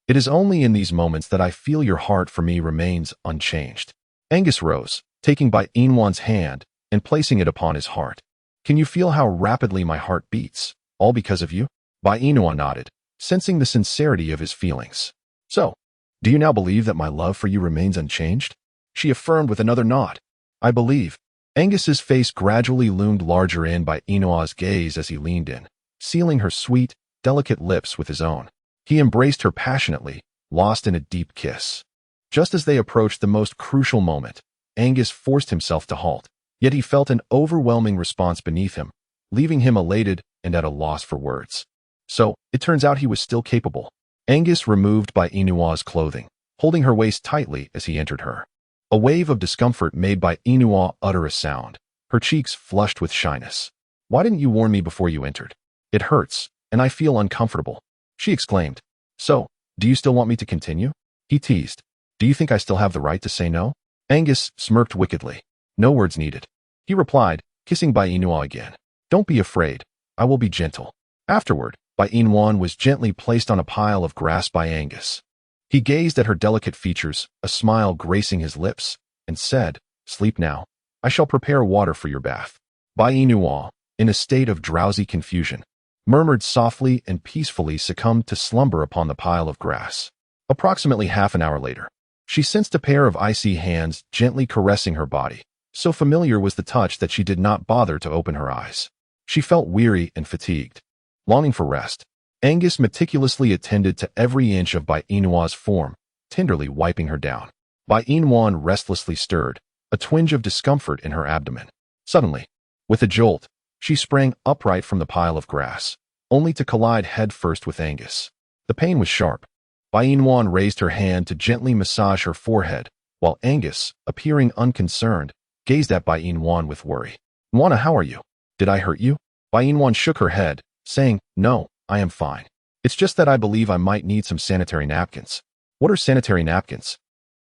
It is only in these moments that I feel your heart for me remains unchanged. Angus rose, taking Bai Inua's hand and placing it upon his heart. Can you feel how rapidly my heart beats, all because of you? Bai Inua nodded, sensing the sincerity of his feelings. So, do you now believe that my love for you remains unchanged? She affirmed with another nod. I believe. Angus's face gradually loomed larger in Bai Inua's gaze as he leaned in, sealing her sweet, delicate lips with his own. He embraced her passionately, lost in a deep kiss. Just as they approached the most crucial moment, Angus forced himself to halt, yet he felt an overwhelming response beneath him, leaving him elated and at a loss for words. So, it turns out he was still capable. Angus removed Bai Inua's clothing, holding her waist tightly as he entered her. A wave of discomfort made Bai Inua utter a sound, her cheeks flushed with shyness. Why didn't you warn me before you entered? It hurts, and I feel uncomfortable, she exclaimed. So, do you still want me to continue? He teased. Do you think I still have the right to say no? Angus smirked wickedly. No words needed. He replied, kissing Bai Inua again. Don't be afraid. I will be gentle. Afterward, Bai Inua was gently placed on a pile of grass by Angus. He gazed at her delicate features, a smile gracing his lips, and said, Sleep now. I shall prepare water for your bath. Bai Inua, in a state of drowsy confusion, murmured softly and peacefully succumbed to slumber upon the pile of grass. Approximately half an hour later, she sensed a pair of icy hands gently caressing her body. So familiar was the touch that she did not bother to open her eyes. She felt weary and fatigued. Longing for rest, Angus meticulously attended to every inch of Bai Inua's form, tenderly wiping her down. Bai Inua restlessly stirred, a twinge of discomfort in her abdomen. Suddenly, with a jolt, she sprang upright from the pile of grass, only to collide headfirst with Angus. The pain was sharp. Bai Inua raised her hand to gently massage her forehead, while Angus, appearing unconcerned, gazed at Bai Inua with worry. Nwana, how are you? Did I hurt you? Bai Inua shook her head, saying, No, I am fine. It's just that I believe I might need some sanitary napkins. What are sanitary napkins?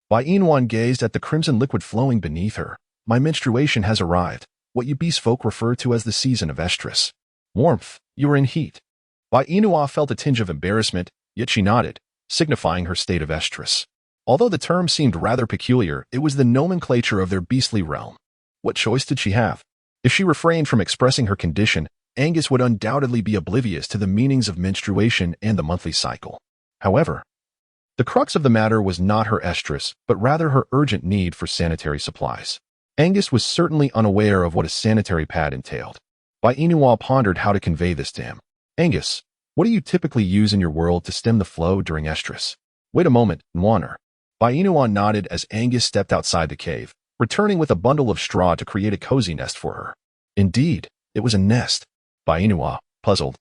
Bai Inua gazed at the crimson liquid flowing beneath her. My menstruation has arrived, what you beast folk refer to as the season of estrus. Warmth, you are in heat. Bai Inua felt a tinge of embarrassment, yet she nodded, signifying her state of estrus. Although the term seemed rather peculiar, it was the nomenclature of their beastly realm. What choice did she have? If she refrained from expressing her condition, Angus would undoubtedly be oblivious to the meanings of menstruation and the monthly cycle. However, the crux of the matter was not her estrus, but rather her urgent need for sanitary supplies. Angus was certainly unaware of what a sanitary pad entailed. Bai Inua pondered how to convey this to him. Angus, what do you typically use in your world to stem the flow during estrus? Wait a moment, Nwaner. Bai Inua nodded as Angus stepped outside the cave, returning with a bundle of straw to create a cozy nest for her. Indeed, it was a nest. Bai Inua, puzzled,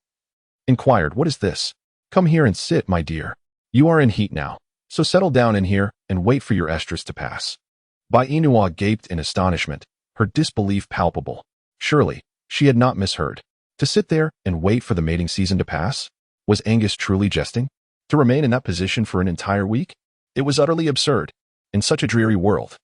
inquired, What is this? Come here and sit, my dear. You are in heat now, so settle down in here and wait for your estrus to pass. Bai Inua gaped in astonishment, her disbelief palpable. Surely, she had not misheard. To sit there and wait for the mating season to pass? Was Angus truly jesting? To remain in that position for an entire week? It was utterly absurd. In such a dreary world.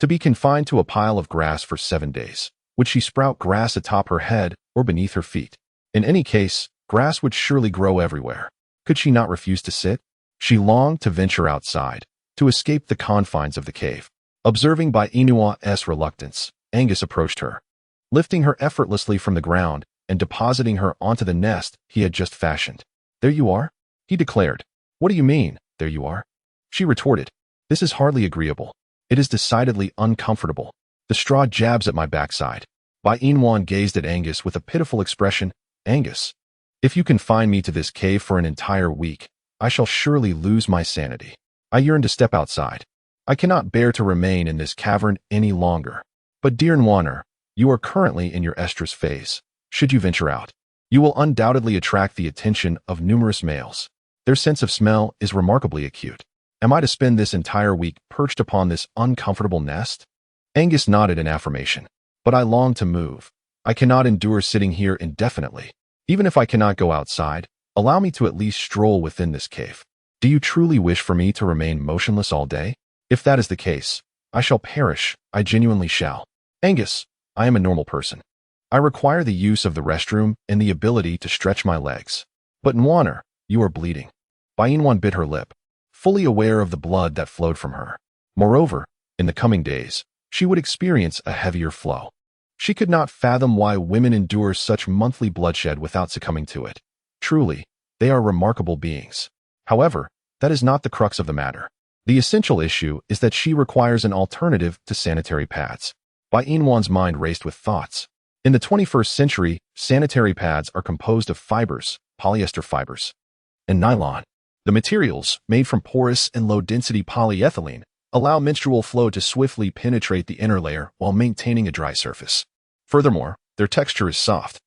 To be confined to a pile of grass for 7 days. Would she sprout grass atop her head or beneath her feet? In any case, grass would surely grow everywhere. Could she not refuse to sit? She longed to venture outside, to escape the confines of the cave. Observing Bai Inua's reluctance, Angus approached her, lifting her effortlessly from the ground and depositing her onto the nest he had just fashioned. There you are, he declared, What do you mean? There you are. She retorted. This is hardly agreeable. It is decidedly uncomfortable. The straw jabs at my backside. Bai Inwan gazed at Angus with a pitiful expression. Angus, if you confine me to this cave for an entire week, I shall surely lose my sanity. I yearn to step outside. I cannot bear to remain in this cavern any longer. But dear Nwaner, you are currently in your estrus phase. Should you venture out, you will undoubtedly attract the attention of numerous males. Their sense of smell is remarkably acute. Am I to spend this entire week perched upon this uncomfortable nest? Angus nodded in affirmation. But I long to move. I cannot endure sitting here indefinitely. Even if I cannot go outside, allow me to at least stroll within this cave. Do you truly wish for me to remain motionless all day? If that is the case, I shall perish. I genuinely shall. Angus, I am a normal person. I require the use of the restroom and the ability to stretch my legs. But Nwaner, you are bleeding. Bai Inwan bit her lip, fully aware of the blood that flowed from her. Moreover, in the coming days, she would experience a heavier flow. She could not fathom why women endure such monthly bloodshed without succumbing to it. Truly, they are remarkable beings. However, that is not the crux of the matter. The essential issue is that she requires an alternative to sanitary pads. Bai Inwan's mind raced with thoughts. In the 21st century, sanitary pads are composed of fibers, polyester fibers, and nylon. The materials, made from porous and low-density polyethylene, allow menstrual flow to swiftly penetrate the inner layer while maintaining a dry surface. Furthermore, their texture is soft,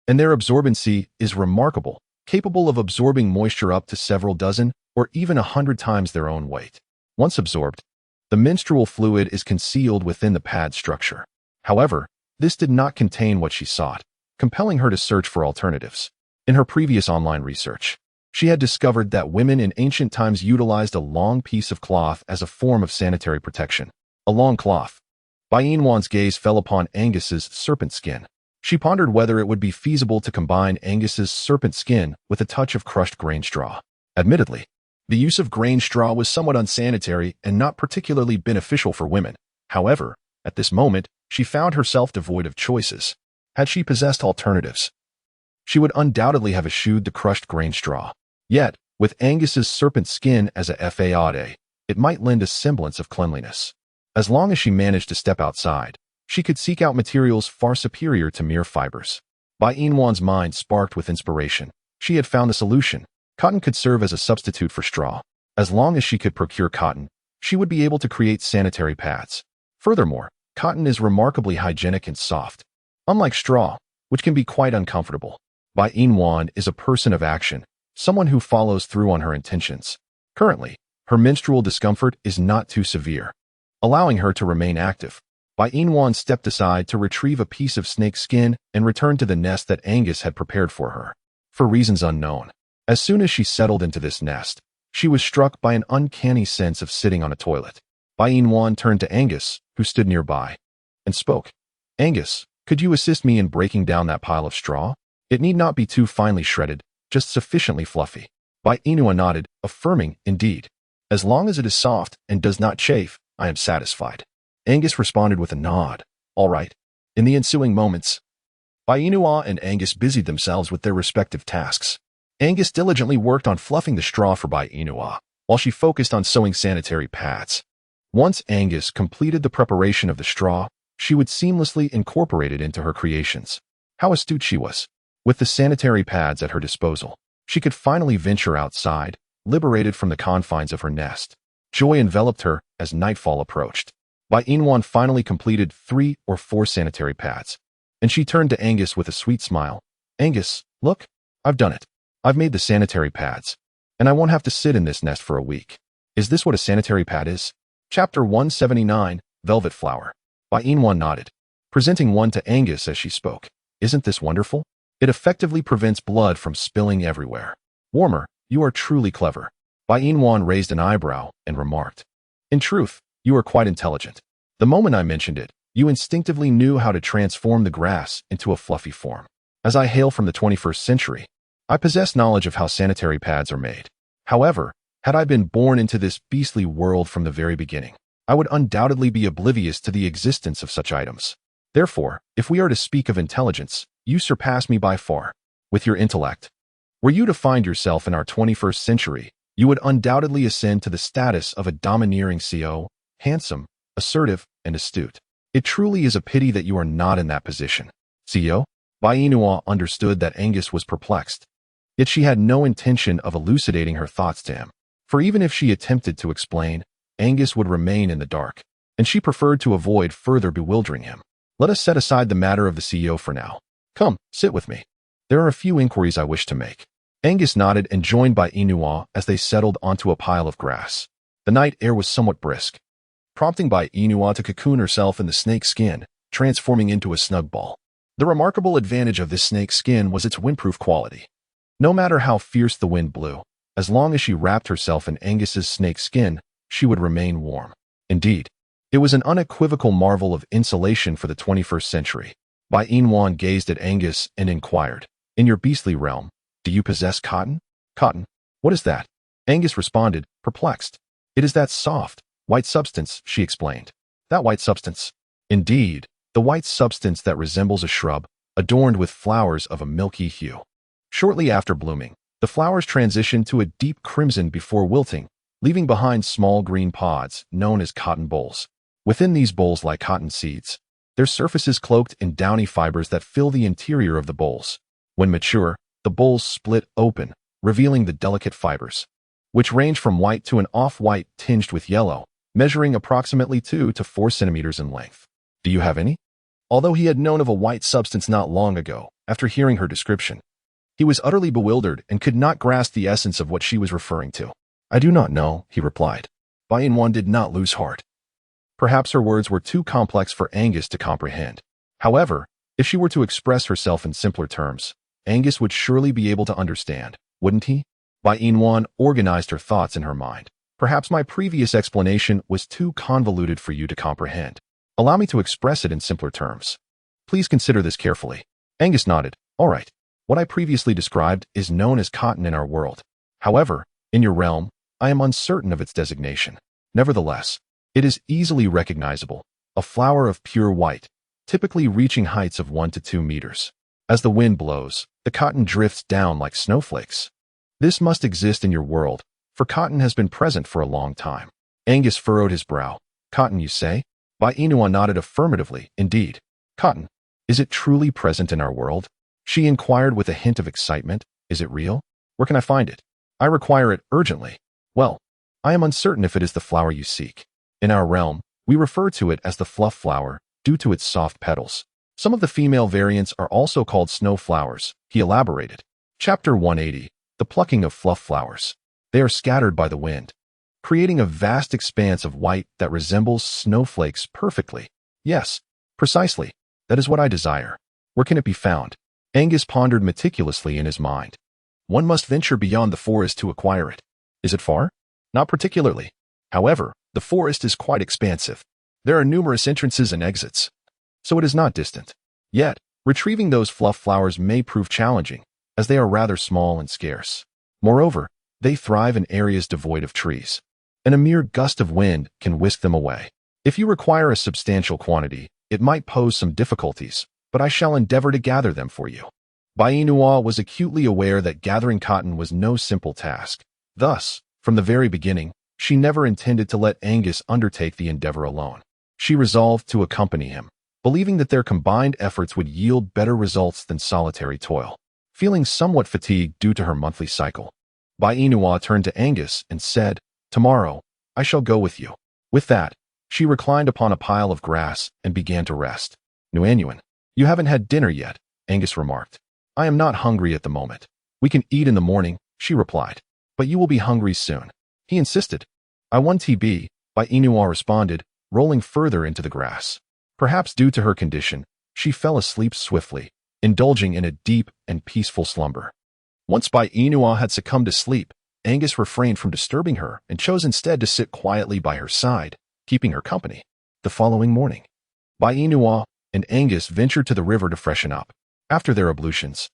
and their absorbency is remarkable, capable of absorbing moisture up to several dozen or even 100 times their own weight. Once absorbed, the menstrual fluid is concealed within the pad structure. However, this did not contain what she sought, compelling her to search for alternatives. In her previous online research, she had discovered that women in ancient times utilized a long piece of cloth as a form of sanitary protection. A long cloth. Bai Inwan's gaze fell upon Angus's serpent skin. She pondered whether it would be feasible to combine Angus's serpent skin with a touch of crushed grain straw. Admittedly, the use of grain straw was somewhat unsanitary and not particularly beneficial for women. However, at this moment, she found herself devoid of choices. Had she possessed alternatives, she would undoubtedly have eschewed the crushed grain straw. Yet, with Angus's serpent skin as a fade, it might lend a semblance of cleanliness. As long as she managed to step outside, she could seek out materials far superior to mere fibers. Bai Inwan's mind sparked with inspiration. She had found the solution. Cotton could serve as a substitute for straw. As long as she could procure cotton, she would be able to create sanitary pads. Furthermore, cotton is remarkably hygienic and soft, unlike straw, which can be quite uncomfortable. Bai Inwan is a person of action, someone who follows through on her intentions. Currently, her menstrual discomfort is not too severe, allowing her to remain active. Bai Inwan stepped aside to retrieve a piece of snake skin and return to the nest that Angus had prepared for her. For reasons unknown, as soon as she settled into this nest, she was struck by an uncanny sense of sitting on a toilet. Bai Inwan turned to Angus, who stood nearby, and spoke. Angus, could you assist me in breaking down that pile of straw? It need not be too finely shredded, just sufficiently fluffy. Bai Inwan nodded, affirming, indeed. As long as it is soft and does not chafe, I am satisfied. Angus responded with a nod. All right. In the ensuing moments, Bai Inwan and Angus busied themselves with their respective tasks. Angus diligently worked on fluffing the straw for Bai Inwan, while she focused on sewing sanitary pads. Once Angus completed the preparation of the straw, she would seamlessly incorporate it into her creations. How astute she was. With the sanitary pads at her disposal, she could finally venture outside, liberated from the confines of her nest. Joy enveloped her as nightfall approached. Bai Inwan finally completed 3 or 4 sanitary pads, and she turned to Angus with a sweet smile. Angus, look, I've done it. I've made the sanitary pads, and I won't have to sit in this nest for a week. Is this what a sanitary pad is? Chapter 179, Velvet Flower. Bai Inwan nodded, presenting one to Angus as she spoke. Isn't this wonderful? It effectively prevents blood from spilling everywhere. Warmer, you are truly clever. Bai Inwan raised an eyebrow and remarked. In truth, you are quite intelligent. The moment I mentioned it, you instinctively knew how to transform the grass into a fluffy form. As I hail from the 21st century, I possess knowledge of how sanitary pads are made. However, had I been born into this beastly world from the very beginning, I would undoubtedly be oblivious to the existence of such items. Therefore, if we are to speak of intelligence, you surpass me by far. With your intellect, were you to find yourself in our 21st century, you would undoubtedly ascend to the status of a domineering CEO, handsome, assertive, and astute. It truly is a pity that you are not in that position. CEO? Bai Inua understood that Angus was perplexed. Yet she had no intention of elucidating her thoughts to him. For even if she attempted to explain, Angus would remain in the dark, and she preferred to avoid further bewildering him. Let us set aside the matter of the CEO for now. Come, sit with me. There are a few inquiries I wish to make. Angus nodded and joined Bai Inua as they settled onto a pile of grass. The night air was somewhat brisk, prompting Bai Inua to cocoon herself in the snake's skin, transforming into a snug ball. The remarkable advantage of this snake's skin was its windproof quality. No matter how fierce the wind blew, as long as she wrapped herself in Angus's snake skin, she would remain warm. Indeed, it was an unequivocal marvel of insulation for the 21st century. Bai Inua gazed at Angus and inquired, "In your beastly realm, do you possess cotton?" "Cotton? What is that?" Angus responded, perplexed. "It is that soft, white substance," she explained. "That white substance?" "Indeed, the white substance that resembles a shrub, adorned with flowers of a milky hue. Shortly after blooming, the flowers transition to a deep crimson before wilting, leaving behind small green pods known as cotton bolls. Within these bolls lie cotton seeds, their surfaces cloaked in downy fibers that fill the interior of the bolls. When mature, the bolls split open, revealing the delicate fibers, which range from white to an off-white tinged with yellow, measuring approximately 2 to 4 centimeters in length. "Do you have any?" Although he had known of a white substance not long ago, after hearing her description, he was utterly bewildered and could not grasp the essence of what she was referring to. "I do not know," he replied. Bai Inua did not lose heart. Perhaps her words were too complex for Angus to comprehend. However, if she were to express herself in simpler terms, Angus would surely be able to understand, wouldn't he? Bai Inua organized her thoughts in her mind. "Perhaps my previous explanation was too convoluted for you to comprehend. Allow me to express it in simpler terms. Please consider this carefully." Angus nodded. "All right. What I previously described is known as cotton in our world. However, in your realm, I am uncertain of its designation. Nevertheless, it is easily recognizable, a flower of pure white, typically reaching heights of 1 to 2 meters. As the wind blows, the cotton drifts down like snowflakes. This must exist in your world, for cotton has been present for a long time." Angus furrowed his brow. "Cotton, you say?" Bai Inua nodded affirmatively. "Indeed. Cotton. Is it truly present in our world?" She inquired with a hint of excitement. "Is it real? Where can I find it? I require it urgently." "Well, I am uncertain if it is the flower you seek. In our realm, we refer to it as the fluff flower, due to its soft petals. Some of the female variants are also called snow flowers," he elaborated. Chapter 180. The plucking of fluff flowers. They are scattered by the wind, creating a vast expanse of white that resembles snowflakes perfectly. "Yes, precisely. That is what I desire. Where can it be found?" Angus pondered meticulously in his mind. "One must venture beyond the forest to acquire it." "Is it far?" "Not particularly. However, the forest is quite expansive. There are numerous entrances and exits, so it is not distant. Yet, retrieving those fluff flowers may prove challenging, as they are rather small and scarce. Moreover, they thrive in areas devoid of trees, and a mere gust of wind can whisk them away. If you require a substantial quantity, it might pose some difficulties, but I shall endeavor to gather them for you." Bai Inua was acutely aware that gathering cotton was no simple task. Thus, from the very beginning, she never intended to let Angus undertake the endeavor alone. She resolved to accompany him, believing that their combined efforts would yield better results than solitary toil. Feeling somewhat fatigued due to her monthly cycle, Bai Inua turned to Angus and said, "Tomorrow, I shall go with you." With that, she reclined upon a pile of grass and began to rest. "Nuanuan, you haven't had dinner yet," Angus remarked. "I am not hungry at the moment. We can eat in the morning," she replied. "But you will be hungry soon," he insisted. "I want TB," Bai Inua responded, rolling further into the grass. Perhaps due to her condition, she fell asleep swiftly, indulging in a deep and peaceful slumber. Once Bai Inua had succumbed to sleep, Angus refrained from disturbing her and chose instead to sit quietly by her side, keeping her company. The following morning, Bai Inua and Angus ventured to the river to freshen up. After their ablutions,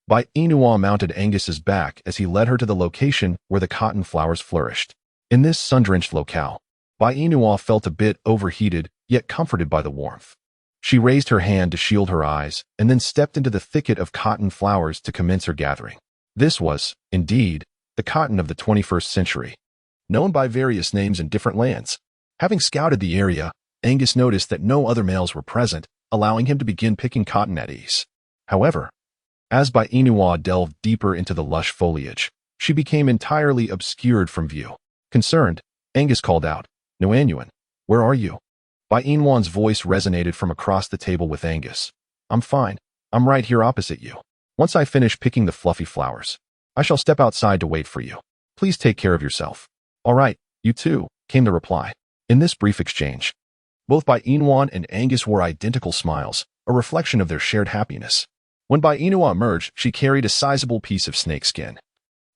Bai Inua mounted Angus's back as he led her to the location where the cotton flowers flourished. In this sun-drenched locale, Bai Inua felt a bit overheated, yet comforted by the warmth. She raised her hand to shield her eyes and then stepped into the thicket of cotton flowers to commence her gathering. This was, indeed, the the cotton of the 21st century. Known by various names in different lands. Having scouted the area, Angus noticed that no other males were present, allowing him to begin picking cotton at ease. However, as Inua delved deeper into the lush foliage, she became entirely obscured from view. Concerned, Angus called out, "Nuanuan, where are you?" Inuan's voice resonated from across the table with Angus. "I'm fine. I'm right here opposite you. Once I finish picking the fluffy flowers, I shall step outside to wait for you. Please take care of yourself." "All right, you too," came the reply. In this brief exchange, both Inuan and Angus wore identical smiles, a reflection of their shared happiness. When Inua emerged, she carried a sizable piece of snakeskin,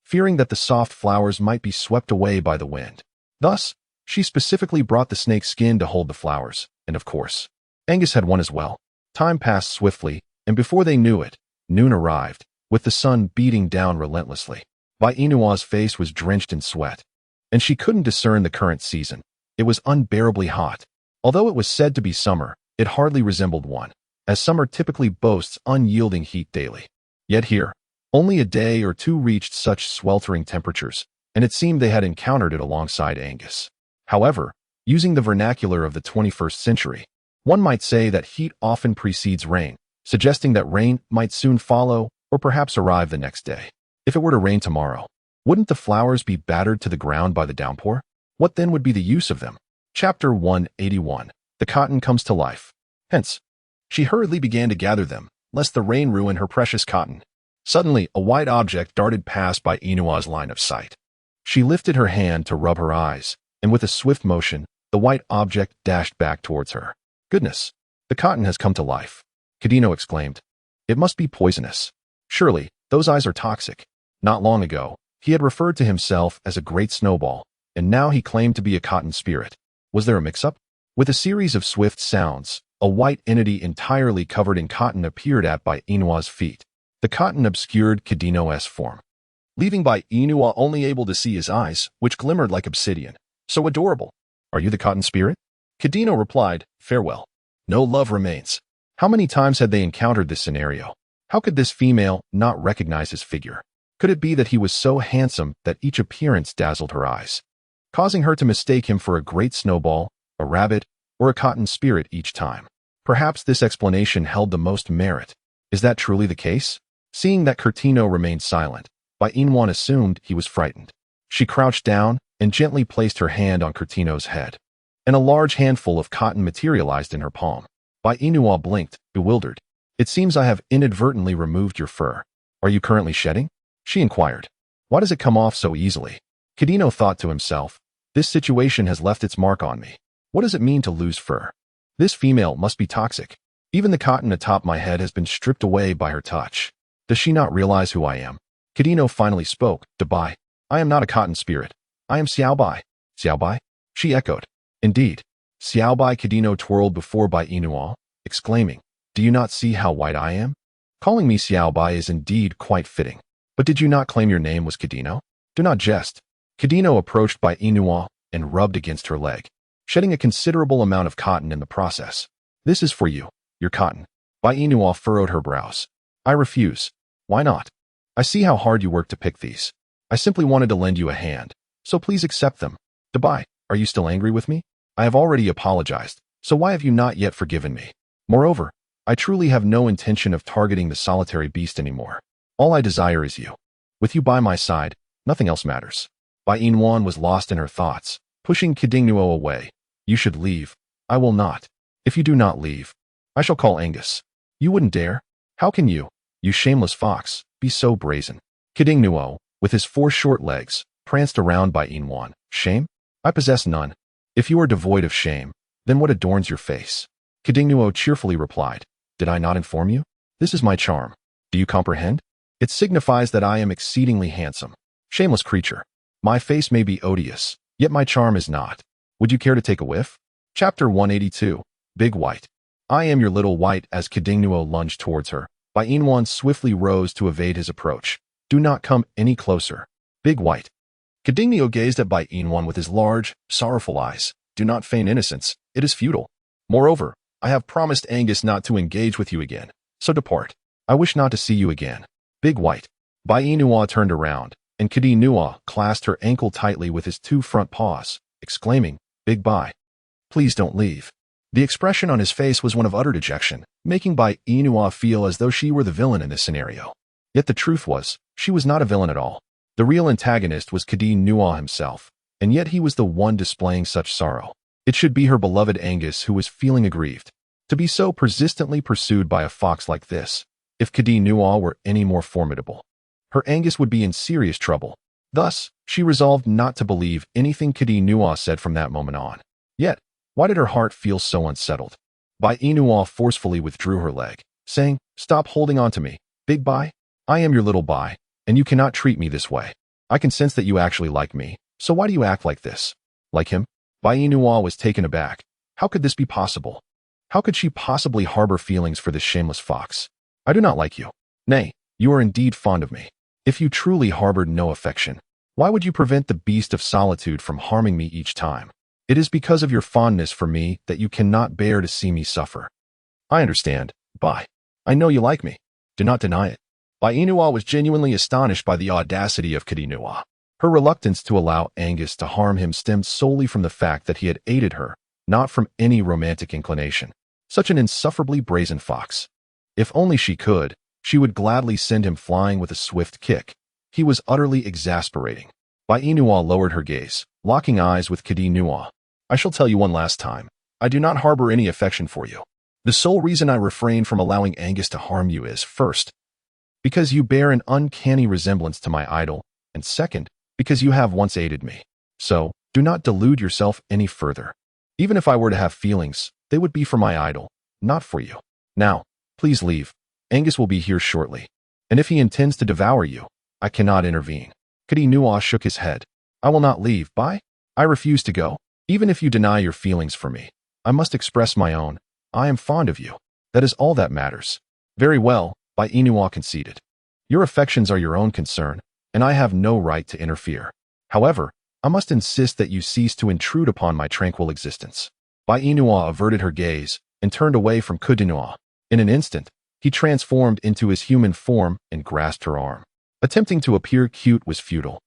fearing that the soft flowers might be swept away by the wind. Thus, she specifically brought the snake skin to hold the flowers, and of course, Angus had one as well. Time passed swiftly, and before they knew it, noon arrived, with the sun beating down relentlessly. Inua's face was drenched in sweat, and she couldn't discern the current season. It was unbearably hot. Although it was said to be summer, it hardly resembled one, as summer typically boasts unyielding heat daily. Yet here, only a day or two reached such sweltering temperatures, and it seemed they had encountered it alongside Angus. However, using the vernacular of the 21st century, one might say that heat often precedes rain, suggesting that rain might soon follow or perhaps arrive the next day. If it were to rain tomorrow, wouldn't the flowers be battered to the ground by the downpour? What then would be the use of them? Chapter 181. The cotton comes to life. Hence, she hurriedly began to gather them, lest the rain ruin her precious cotton. Suddenly, a white object darted past Inua's line of sight. She lifted her hand to rub her eyes, and with a swift motion, the white object dashed back towards her. "Goodness, the cotton has come to life," Cadino exclaimed. "It must be poisonous. Surely, those eyes are toxic." Not long ago, he had referred to himself as a great snowball, and now he claimed to be a cotton spirit. Was there a mix-up? With a series of swift sounds, a white entity entirely covered in cotton appeared at Inua's feet. The cotton obscured Cadino's form, leaving Inua only able to see his eyes, which glimmered like obsidian. "So adorable. Are you the cotton spirit?" Cadino replied, "Farewell. No love remains." How many times had they encountered this scenario? How could this female not recognize his figure? Could it be that he was so handsome that each appearance dazzled her eyes, causing her to mistake him for a great snowball, a rabbit, or a cotton spirit each time? Perhaps this explanation held the most merit. Is that truly the case? Seeing that Curtino remained silent, Inuan assumed he was frightened. She crouched down and gently placed her hand on Curtino's head, and a large handful of cotton materialized in her palm. Inua blinked, bewildered. "It seems I have inadvertently removed your fur. Are you currently shedding?" she inquired. "Why does it come off so easily?" Cadino thought to himself, "This situation has left its mark on me. What does it mean to lose fur? This female must be toxic. Even the cotton atop my head has been stripped away by her touch. Does she not realize who I am?" Cadino finally spoke. "Dabai, I am not a cotton spirit. I am Xiaobai." "Xiaobai?" she echoed. "Indeed." Xiaobai. Cadino twirled before Inua, exclaiming, "Do you not see how white I am? Calling me Xiaobai is indeed quite fitting. But did you not claim your name was Cadino? Do not jest." Cadino approached Inua and rubbed against her leg, shedding a considerable amount of cotton in the process. "This is for you, your cotton." Inua furrowed her brows. "I refuse." "Why not? I see how hard you work to pick these. I simply wanted to lend you a hand, so please accept them." "Dabai, are you still angry with me? I have already apologized, so why have you not yet forgiven me? Moreover, I truly have no intention of targeting the solitary beast anymore. All I desire is you. With you by my side, nothing else matters." Inuan was lost in her thoughts, pushing Cadino away. "You should leave." "I will not. If you do not leave, I shall call Angus." "You wouldn't dare? How can you, you shameless fox, be so brazen?" Cadino, with his 4 short legs, pranced around Inuan. "Shame? I possess none. If you are devoid of shame, then what adorns your face?" Cadino cheerfully replied, "Did I not inform you? This is my charm. Do you comprehend? It signifies that I am exceedingly handsome. Shameless creature. My face may be odious, yet my charm is not. Would you care to take a whiff?" Chapter 182. Big White. "I am your little white." As Cadino lunged towards her, Inuan swiftly rose to evade his approach. "Do not come any closer. Big White." Cadino gazed at Inuan with his large, sorrowful eyes. "Do not feign innocence. It is futile. Moreover, I have promised Angus not to engage with you again, so depart. I wish not to see you again. Big White." Inua turned around, and Kadi Nua clasped her ankle tightly with his two front paws, exclaiming, "Big Bai, please don't leave." The expression on his face was one of utter dejection, making Bai Inua feel as though she were the villain in this scenario. Yet the truth was, she was not a villain at all. The real antagonist was Kadi Nua himself, and yet he was the one displaying such sorrow. It should be her beloved Angus who was feeling aggrieved. To be so persistently pursued by a fox like this, if Kadi Nua were any more formidable, her Angus would be in serious trouble. Thus, she resolved not to believe anything Kadi Nua said from that moment on. Yet, why did her heart feel so unsettled? Bai Inua forcefully withdrew her leg, saying, "Stop holding on to me, Big Bai. I am your little Bai, and you cannot treat me this way. I can sense that you actually like me, so why do you act like this?" Like him? Bai Inua was taken aback. How could this be possible? How could she possibly harbor feelings for this shameless fox? "I do not like you. Nay, you are indeed fond of me. If you truly harbored no affection, why would you prevent the beast of solitude from harming me each time? It is because of your fondness for me that you cannot bear to see me suffer." "I understand, Bai. I know you like me. Do not deny it." Bai Inua was genuinely astonished by the audacity of Kadi Nua. Her reluctance to allow Angus to harm him stemmed solely from the fact that he had aided her, not from any romantic inclination. Such an insufferably brazen fox. If only she could, she would gladly send him flying with a swift kick. He was utterly exasperating. Bai Inua lowered her gaze, locking eyes with Kadi Nua. "I shall tell you one last time. I do not harbor any affection for you. The sole reason I refrain from allowing Angus to harm you is, first, because you bear an uncanny resemblance to my idol, and second, because you have once aided me. So, do not delude yourself any further. Even if I were to have feelings, they would be for my idol, not for you. Now, please leave. Angus will be here shortly. And if he intends to devour you, I cannot intervene." Kadi Nua shook his head. "I will not leave, Bai. I refuse to go. Even if you deny your feelings for me, I must express my own. I am fond of you. That is all that matters." "Very well," Bai Inua conceded. "Your affections are your own concern, and I have no right to interfere. However, I must insist that you cease to intrude upon my tranquil existence." Bai Inua averted her gaze and turned away from Kadi Nua. In an instant, he transformed into his human form and grasped her arm. Attempting to appear cute was futile.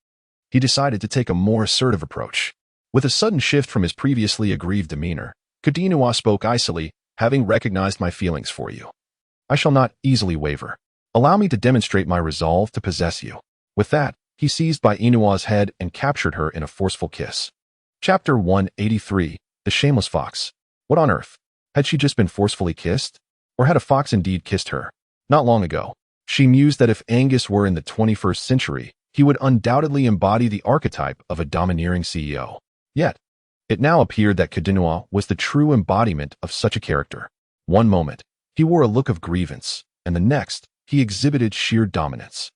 He decided to take a more assertive approach. With a sudden shift from his previously aggrieved demeanor, Kadi Nua spoke icily, "Having recognized my feelings for you, I shall not easily waver. Allow me to demonstrate my resolve to possess you." With that, he seized Bai Inua's head and captured her in a forceful kiss. Chapter 183, The Shameless Fox. What on earth? Had she just been forcefully kissed? Or had a fox indeed kissed her? Not long ago, she mused that if Angus were in the 21st century, he would undoubtedly embody the archetype of a domineering CEO. Yet, it now appeared that Kadi Nua was the true embodiment of such a character. One moment, he wore a look of grievance, and the next, he exhibited sheer dominance.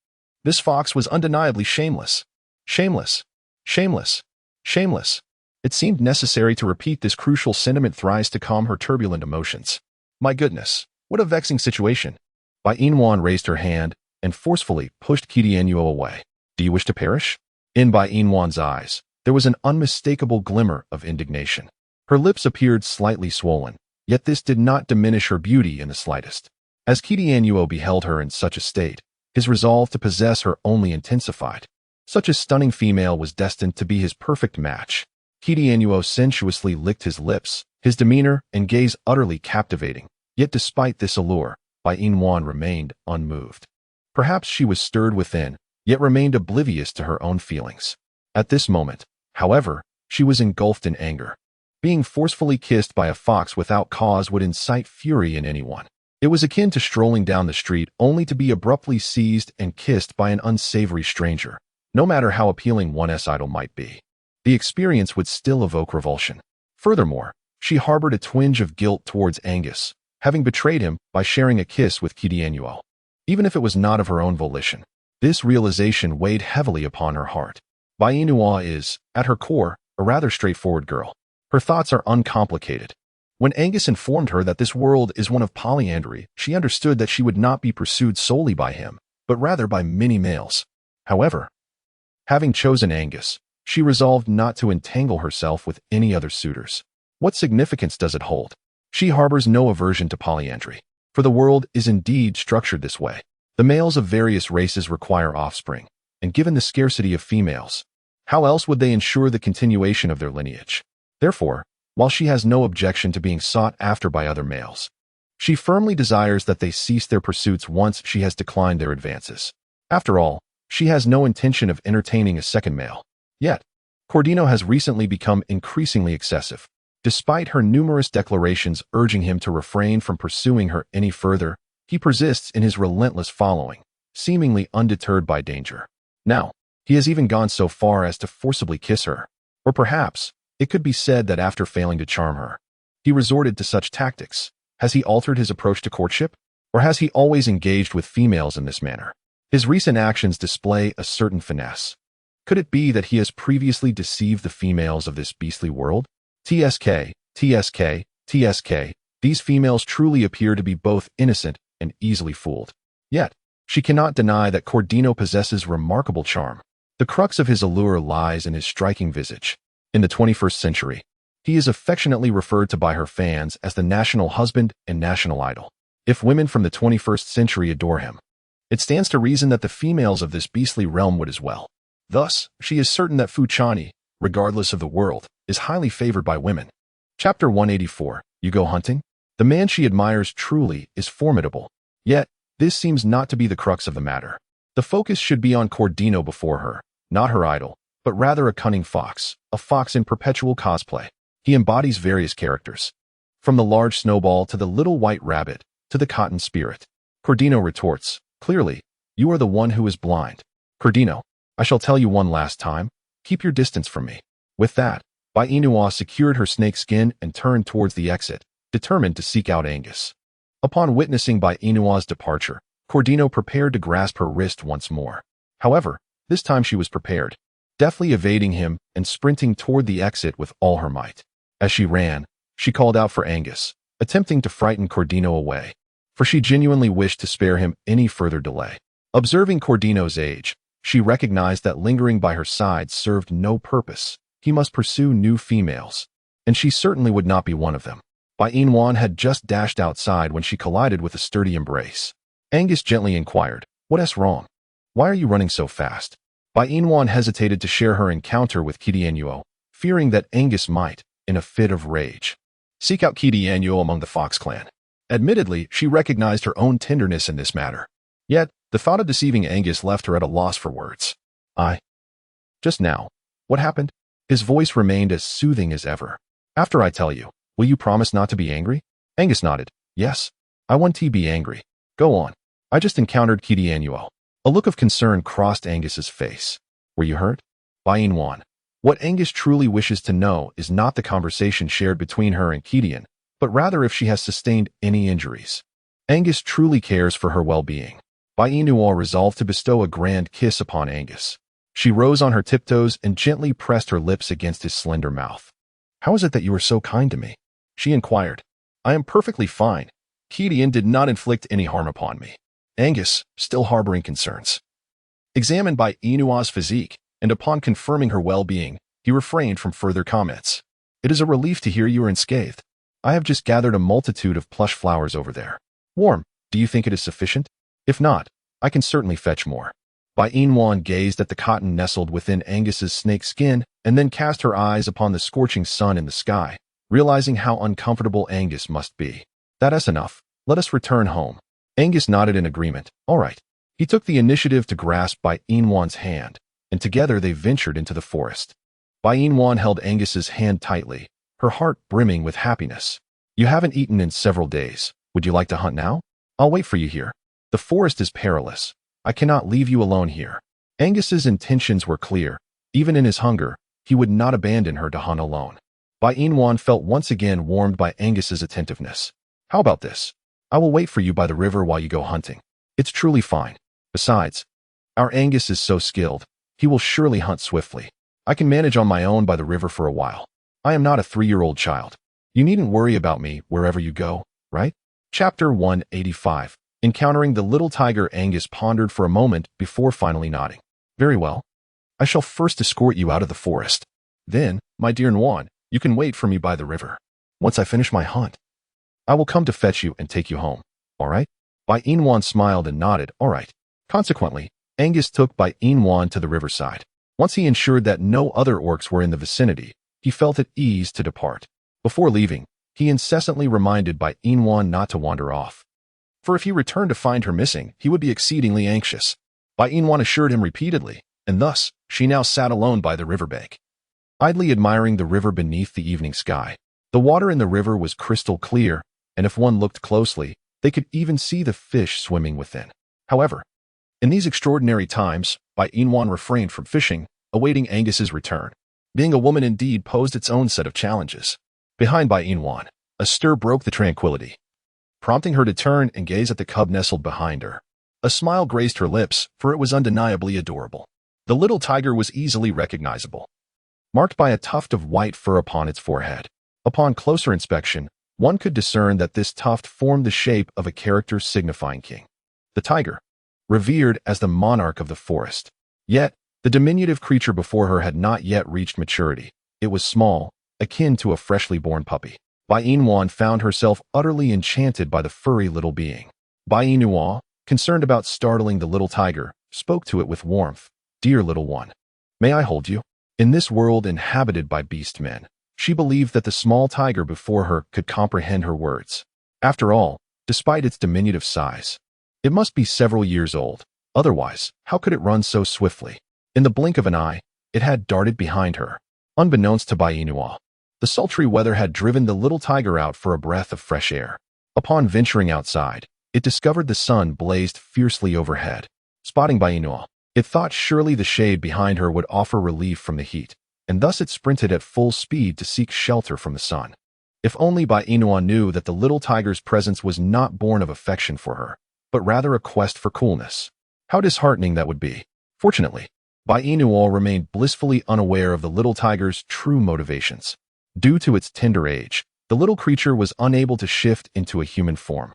This fox was undeniably shameless. Shameless. Shameless. Shameless. It seemed necessary to repeat this crucial sentiment thrice to calm her turbulent emotions. My goodness, what a vexing situation. Bai Inwan raised her hand and forcefully pushed Kadi Nua away. "Do you wish to perish?" In Bai Inwan's eyes, there was an unmistakable glimmer of indignation. Her lips appeared slightly swollen, yet this did not diminish her beauty in the slightest. As Kadi Nua beheld her in such a state, his resolve to possess her only intensified. Such a stunning female was destined to be his perfect match. Kadi Nua sensuously licked his lips, his demeanor and gaze utterly captivating. Yet despite this allure, Bai Inwan remained unmoved. Perhaps she was stirred within, yet remained oblivious to her own feelings. At this moment, however, she was engulfed in anger. Being forcefully kissed by a fox without cause would incite fury in anyone. It was akin to strolling down the street only to be abruptly seized and kissed by an unsavory stranger, no matter how appealing one's idol might be. The experience would still evoke revulsion. Furthermore, she harbored a twinge of guilt towards Angus, having betrayed him by sharing a kiss with Kadi Nua. Even if it was not of her own volition, this realization weighed heavily upon her heart. Bai Inua is, at her core, a rather straightforward girl. Her thoughts are uncomplicated. When Angus informed her that this world is one of polyandry, she understood that she would not be pursued solely by him, but rather by many males. However, having chosen Angus, she resolved not to entangle herself with any other suitors. What significance does it hold? She harbors no aversion to polyandry, for the world is indeed structured this way. The males of various races require offspring, and given the scarcity of females, how else would they ensure the continuation of their lineage? Therefore, while she has no objection to being sought after by other males, she firmly desires that they cease their pursuits once she has declined their advances. After all, she has no intention of entertaining a second male. Yet, Cordino has recently become increasingly excessive. Despite her numerous declarations urging him to refrain from pursuing her any further, he persists in his relentless following, seemingly undeterred by danger. Now, he has even gone so far as to forcibly kiss her. Or perhaps, it could be said that after failing to charm her, he resorted to such tactics. Has he altered his approach to courtship? Or has he always engaged with females in this manner? His recent actions display a certain finesse. Could it be that he has previously deceived the females of this beastly world? TSK, TSK, TSK, these females truly appear to be both innocent and easily fooled. Yet, she cannot deny that Cordino possesses remarkable charm. The crux of his allure lies in his striking visage. In the 21st century, he is affectionately referred to by her fans as the national husband and national idol. If women from the 21st century adore him, it stands to reason that the females of this beastly realm would as well. Thus, she is certain that Fuchani, regardless of the world, is highly favored by women. Chapter 184, You Go Hunting? The man she admires truly is formidable. Yet, this seems not to be the crux of the matter. The focus should be on Cordino before her, not her idol, but rather a cunning fox, a fox in perpetual cosplay. He embodies various characters, from the large snowball to the little white rabbit to the cotton spirit. Cordino retorts, clearly, you are the one who is blind. Cordino, I shall tell you one last time, keep your distance from me. With that, Inua secured her snake skin and turned towards the exit, determined to seek out Angus. Upon witnessing Inua's departure, Cordino prepared to grasp her wrist once more. However, this time she was prepared, deftly evading him and sprinting toward the exit with all her might. As she ran, she called out for Angus, attempting to frighten Cordino away, for she genuinely wished to spare him any further delay. Observing Cordino's age, she recognized that lingering by her side served no purpose. He must pursue new females, and she certainly would not be one of them. Inwan had just dashed outside when she collided with a sturdy embrace. Angus gently inquired, "What's wrong? Why are you running so fast?" Inwan hesitated to share her encounter with Kitianuo, fearing that Angus might, in a fit of rage, seek out Kitianuo among the Fox clan. Admittedly, she recognized her own tenderness in this matter. Yet, the thought of deceiving Angus left her at a loss for words. Just now, what happened? His voice remained as soothing as ever. After I tell you, will you promise not to be angry? Angus nodded. Yes, I want to be angry. Go on. I just encountered Kitianuo. A look of concern crossed Angus's face. Were you hurt? Inwan. What Angus truly wishes to know is not the conversation shared between her and Kitian, but rather if she has sustained any injuries. Angus truly cares for her well-being. Inua resolved to bestow a grand kiss upon Angus. She rose on her tiptoes and gently pressed her lips against his slender mouth. How is it that you are so kind to me? She inquired. I am perfectly fine. Kitian did not inflict any harm upon me. Angus, still harboring concerns, examined Inua's physique, and upon confirming her well-being, he refrained from further comments. It is a relief to hear you are unscathed. I have just gathered a multitude of plush flowers over there. Warm, do you think it is sufficient? If not, I can certainly fetch more. Inwan gazed at the cotton nestled within Angus's snake skin and then cast her eyes upon the scorching sun in the sky, realizing how uncomfortable Angus must be. That is enough. Let us return home. Angus nodded in agreement. All right. He took the initiative to grasp Inwan's hand, and together they ventured into the forest. Inwan held Angus's hand tightly, her heart brimming with happiness. You haven't eaten in several days. Would you like to hunt now? I'll wait for you here. The forest is perilous. I cannot leave you alone here. Angus's intentions were clear. Even in his hunger, he would not abandon her to hunt alone. Inwan felt once again warmed by Angus's attentiveness. How about this? I will wait for you by the river while you go hunting. It's truly fine. Besides, our Angus is so skilled, he will surely hunt swiftly. I can manage on my own by the river for a while. I am not a 3-year-old child. You needn't worry about me wherever you go, right? Chapter 185. Encountering the little tiger. Angus pondered for a moment before finally nodding. Very well. I shall first escort you out of the forest. Then, my dear Nwan, you can wait for me by the river. Once I finish my hunt, I will come to fetch you and take you home. All right? Inwan smiled and nodded. All right. Consequently, Angus took Bai Inwan to the riverside. Once he ensured that no other orcs were in the vicinity, he felt at ease to depart. Before leaving, he incessantly reminded Bai Inwan not to wander off. For if he returned to find her missing, he would be exceedingly anxious. Bai Inwan assured him repeatedly, and thus she now sat alone by the riverbank, idly admiring the river beneath the evening sky. The water in the river was crystal clear, and if one looked closely, they could even see the fish swimming within. However, in these extraordinary times, Bai Inwan refrained from fishing, awaiting Angus's return. Being a woman indeed posed its own set of challenges. Behind Bai Inwan, a stir broke the tranquility, prompting her to turn and gaze at the cub nestled behind her. A smile graced her lips, for it was undeniably adorable. The little tiger was easily recognizable, marked by a tuft of white fur upon its forehead. Upon closer inspection, one could discern that this tuft formed the shape of a character signifying king. The tiger, revered as the monarch of the forest. Yet, the diminutive creature before her had not yet reached maturity. It was small, akin to a freshly born puppy. Bai Inwan found herself utterly enchanted by the furry little being. Bai Inwan, concerned about startling the little tiger, spoke to it with warmth. "Dear little one, may I hold you?" In this world inhabited by beast men, she believed that the small tiger before her could comprehend her words. After all, despite its diminutive size, it must be several years old. Otherwise, how could it run so swiftly? In the blink of an eye, it had darted behind her. Unbeknownst to Bai Inwan, the sultry weather had driven the little tiger out for a breath of fresh air. Upon venturing outside, it discovered the sun blazed fiercely overhead. Spotting Bai Inwan, it thought surely the shade behind her would offer relief from the heat, and thus it sprinted at full speed to seek shelter from the sun. If only Bai Inwan knew that the little tiger's presence was not born of affection for her, but rather a quest for coolness. How disheartening that would be. Fortunately, Bai Inwan remained blissfully unaware of the little tiger's true motivations. Due to its tender age, the little creature was unable to shift into a human form.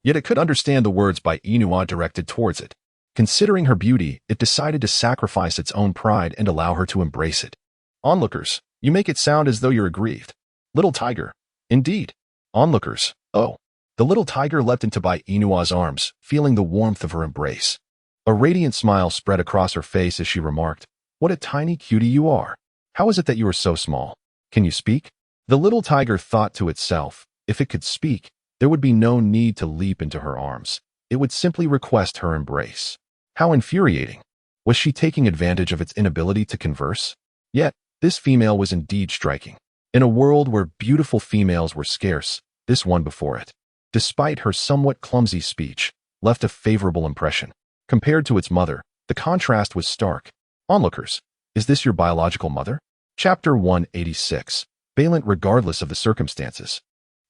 Yet it could understand the words Bai Inwan directed towards it. Considering her beauty, it decided to sacrifice its own pride and allow her to embrace it. "Onlookers, you make it sound as though you're aggrieved." "Little tiger." "Indeed." "Onlookers, oh." The little tiger leapt into Bai Inwan's arms, feeling the warmth of her embrace. A radiant smile spread across her face as she remarked, "What a tiny cutie you are. How is it that you are so small? Can you speak?" The little tiger thought to itself, if it could speak, there would be no need to leap into her arms. It would simply request her embrace. How infuriating. Was she taking advantage of its inability to converse? Yet, this female was indeed striking. In a world where beautiful females were scarce, this one before it, despite her somewhat clumsy speech, left a favorable impression. Compared to its mother, the contrast was stark. "Onlookers, is this your biological mother?" Chapter 186. Valent regardless of the circumstances.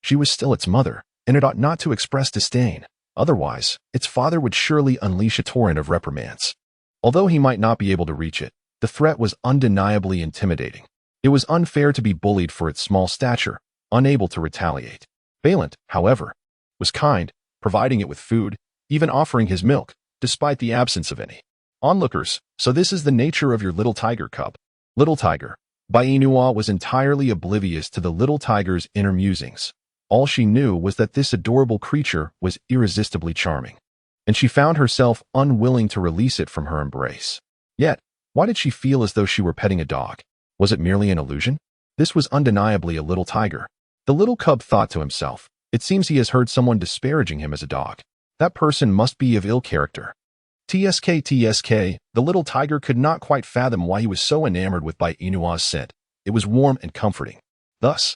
She was still its mother, and it ought not to express disdain. Otherwise, its father would surely unleash a torrent of reprimands. Although he might not be able to reach it, the threat was undeniably intimidating. It was unfair to be bullied for its small stature, unable to retaliate. Valent, however, was kind, providing it with food, even offering his milk, despite the absence of any. "Onlookers, so this is the nature of your little tiger cub." Little tiger. Bai Inwan was entirely oblivious to the little tiger's inner musings. All she knew was that this adorable creature was irresistibly charming, and she found herself unwilling to release it from her embrace. Yet, why did she feel as though she were petting a dog? Was it merely an illusion? This was undeniably a little tiger. The little cub thought to himself, "It seems he has heard someone disparaging him as a dog. That person must be of ill character." TSK, the little tiger could not quite fathom why he was so enamored with Bai Inwan's scent. It was warm and comforting. Thus,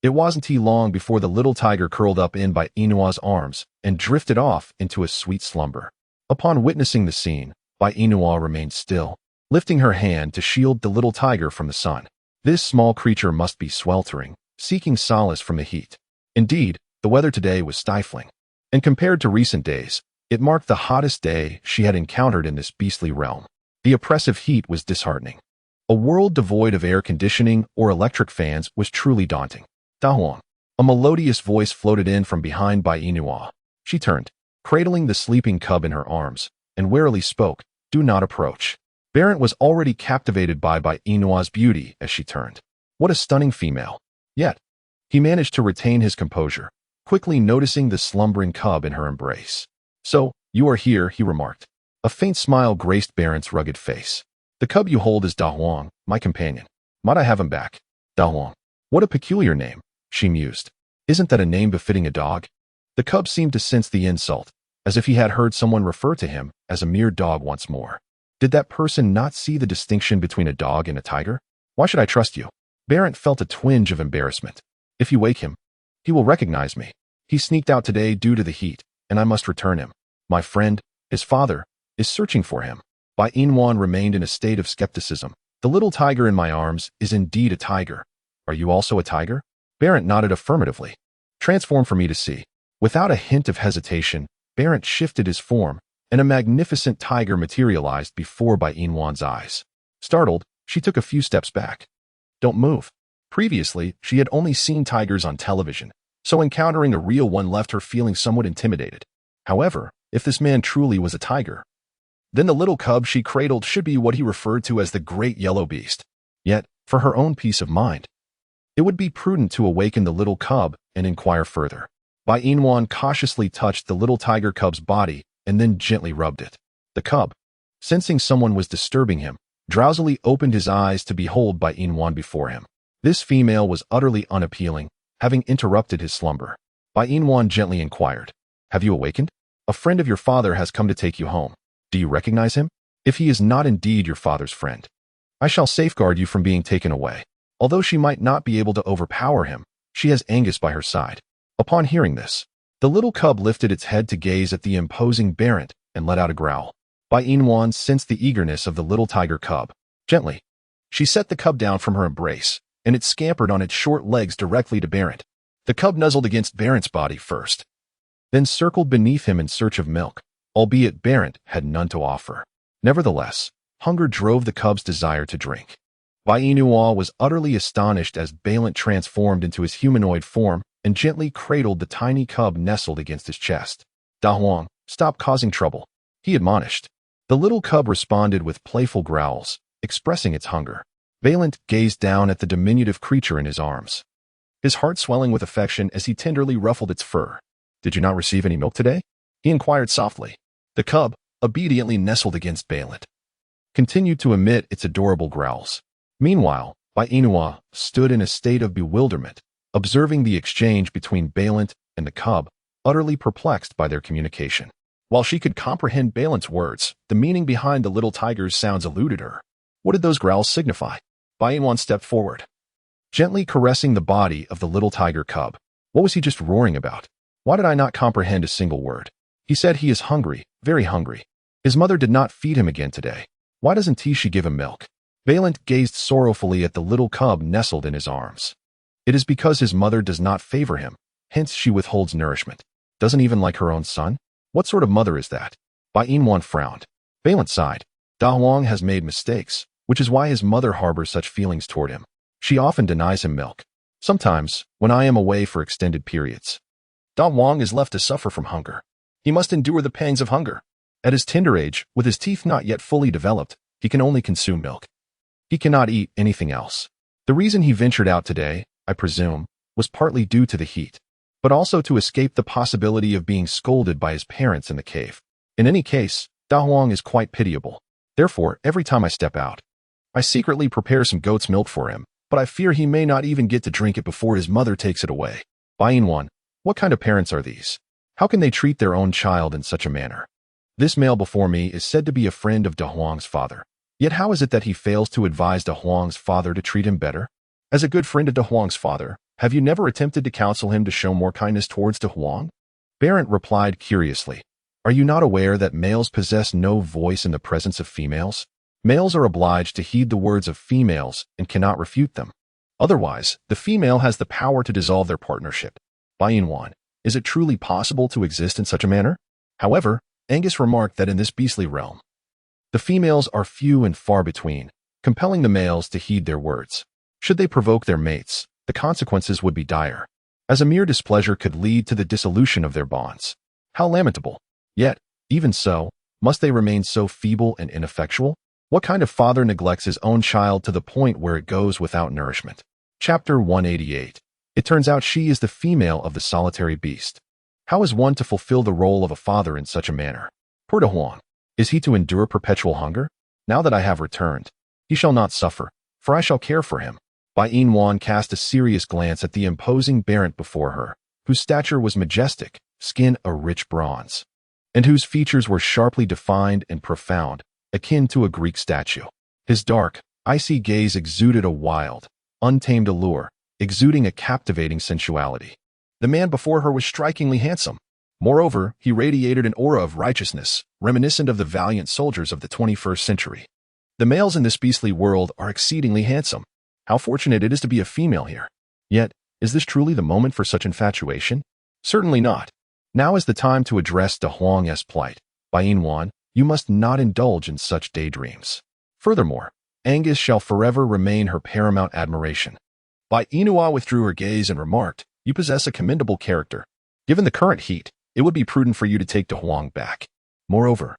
it wasn't long before the little tiger curled up in Bai Inwan's arms and drifted off into a sweet slumber. Upon witnessing the scene, Bai Inwan remained still, lifting her hand to shield the little tiger from the sun. This small creature must be sweltering, seeking solace from the heat. Indeed, the weather today was stifling, and compared to recent days, it marked the hottest day she had encountered in this beastly realm. The oppressive heat was disheartening. A world devoid of air conditioning or electric fans was truly daunting. "Dahuang." A melodious voice floated in from behind Bai Inwan. She turned, cradling the sleeping cub in her arms, and warily spoke, "Do not approach." Barrett was already captivated by Bai Inwan's beauty as she turned. What a stunning female. Yet, he managed to retain his composure, quickly noticing the slumbering cub in her embrace. "So, you are here," he remarked. A faint smile graced Barent's rugged face. The cub you hold is Da Huang, my companion. Might I have him back? Da Huang. What a peculiar name, she mused. Isn't that a name befitting a dog? The cub seemed to sense the insult, as if he had heard someone refer to him as a mere dog once more. Did that person not see the distinction between a dog and a tiger? Why should I trust you? Barent felt a twinge of embarrassment. If you wake him, he will recognize me. He sneaked out today due to the heat, and I must return him. My friend, his father, is searching for him. Bai Inwan remained in a state of skepticism. The little tiger in my arms is indeed a tiger. Are you also a tiger? Barent nodded affirmatively. Transform for me to see. Without a hint of hesitation, Barent shifted his form, and a magnificent tiger materialized before Bai Inwan's eyes. Startled, she took a few steps back. Don't move. Previously, she had only seen tigers on television, so encountering a real one left her feeling somewhat intimidated. However, if this man truly was a tiger, then the little cub she cradled should be what he referred to as the Great Yellow Beast. Yet, for her own peace of mind, it would be prudent to awaken the little cub and inquire further. Bai Inwan cautiously touched the little tiger cub's body and then gently rubbed it. The cub, sensing someone was disturbing him, drowsily opened his eyes to behold Bai Inwan before him. This female was utterly unappealing, having interrupted his slumber. Bai Inwan gently inquired, Have you awakened? A friend of your father has come to take you home. Do you recognize him? If he is not indeed your father's friend, I shall safeguard you from being taken away. Although she might not be able to overpower him, she has Angus by her side. Upon hearing this, the little cub lifted its head to gaze at the imposing Barent and let out a growl. Bai Inwan sensed the eagerness of the little tiger cub. Gently, she set the cub down from her embrace, and it scampered on its short legs directly to Barent. The cub nuzzled against Barent's body first, then circled beneath him in search of milk, albeit Barent had none to offer. Nevertheless, hunger drove the cub's desire to drink. Bai Inwan was utterly astonished as Balent transformed into his humanoid form and gently cradled the tiny cub nestled against his chest. Da Huang, stop causing trouble, he admonished. The little cub responded with playful growls, expressing its hunger. Balent gazed down at the diminutive creature in his arms, his heart swelling with affection as he tenderly ruffled its fur. Did you not receive any milk today? He inquired softly. The cub, obediently nestled against Balent, continued to emit its adorable growls. Meanwhile, Bai Inwan stood in a state of bewilderment, observing the exchange between Balent and the cub, utterly perplexed by their communication. While she could comprehend Balent's words, the meaning behind the little tiger's sounds eluded her. What did those growls signify? Bai Inwan stepped forward, gently caressing the body of the little tiger cub. What was he just roaring about? Why did I not comprehend a single word? He said he is hungry, very hungry. His mother did not feed him again today. Why doesn't Tishi give him milk? Balent gazed sorrowfully at the little cub nestled in his arms. It is because his mother does not favor him, hence she withholds nourishment. Doesn't even like her own son? What sort of mother is that? Bai Inwan frowned. Balent sighed. Da Huang has made mistakes, which is why his mother harbors such feelings toward him. She often denies him milk. Sometimes, when I am away for extended periods, Da Huang is left to suffer from hunger. He must endure the pangs of hunger. At his tender age, with his teeth not yet fully developed, he can only consume milk. He cannot eat anything else. The reason he ventured out today, I presume, was partly due to the heat, but also to escape the possibility of being scolded by his parents in the cave. In any case, Da Huang is quite pitiable. Therefore, every time I step out, I secretly prepare some goat's milk for him, but I fear he may not even get to drink it before his mother takes it away. Bai Inwan, what kind of parents are these? How can they treat their own child in such a manner? This male before me is said to be a friend of Da Huang's father. Yet how is it that he fails to advise Da Huang's father to treat him better? As a good friend of Da Huang's father, have you never attempted to counsel him to show more kindness towards Da Huang? Barent replied curiously. Are you not aware that males possess no voice in the presence of females? Males are obliged to heed the words of females and cannot refute them. Otherwise, the female has the power to dissolve their partnership. Bai Inwan, is it truly possible to exist in such a manner? However, Angus remarked that in this beastly realm, the females are few and far between, compelling the males to heed their words. Should they provoke their mates, the consequences would be dire, as a mere displeasure could lead to the dissolution of their bonds. How lamentable! Yet, even so, must they remain so feeble and ineffectual? What kind of father neglects his own child to the point where it goes without nourishment? Chapter 188. It turns out she is the female of the solitary beast. How is one to fulfill the role of a father in such a manner? Poor Da Huang. Is he to endure perpetual hunger? Now that I have returned, he shall not suffer, for I shall care for him. Bai Yin cast a serious glance at the imposing Barent before her, whose stature was majestic, skin a rich bronze, and whose features were sharply defined and profound, akin to a Greek statue. His dark, icy gaze exuded a wild, untamed allure, exuding a captivating sensuality. The man before her was strikingly handsome. Moreover, he radiated an aura of righteousness, reminiscent of the valiant soldiers of the 21st century. The males in this beastly world are exceedingly handsome. How fortunate it is to be a female here. Yet, is this truly the moment for such infatuation? Certainly not. Now is the time to address De Huang's plight. Bai Yin, you must not indulge in such daydreams. Furthermore, Angus shall forever remain her paramount admiration. Bai Yin withdrew her gaze and remarked, you possess a commendable character. Given the current heat, it would be prudent for you to take De Huang back. Moreover,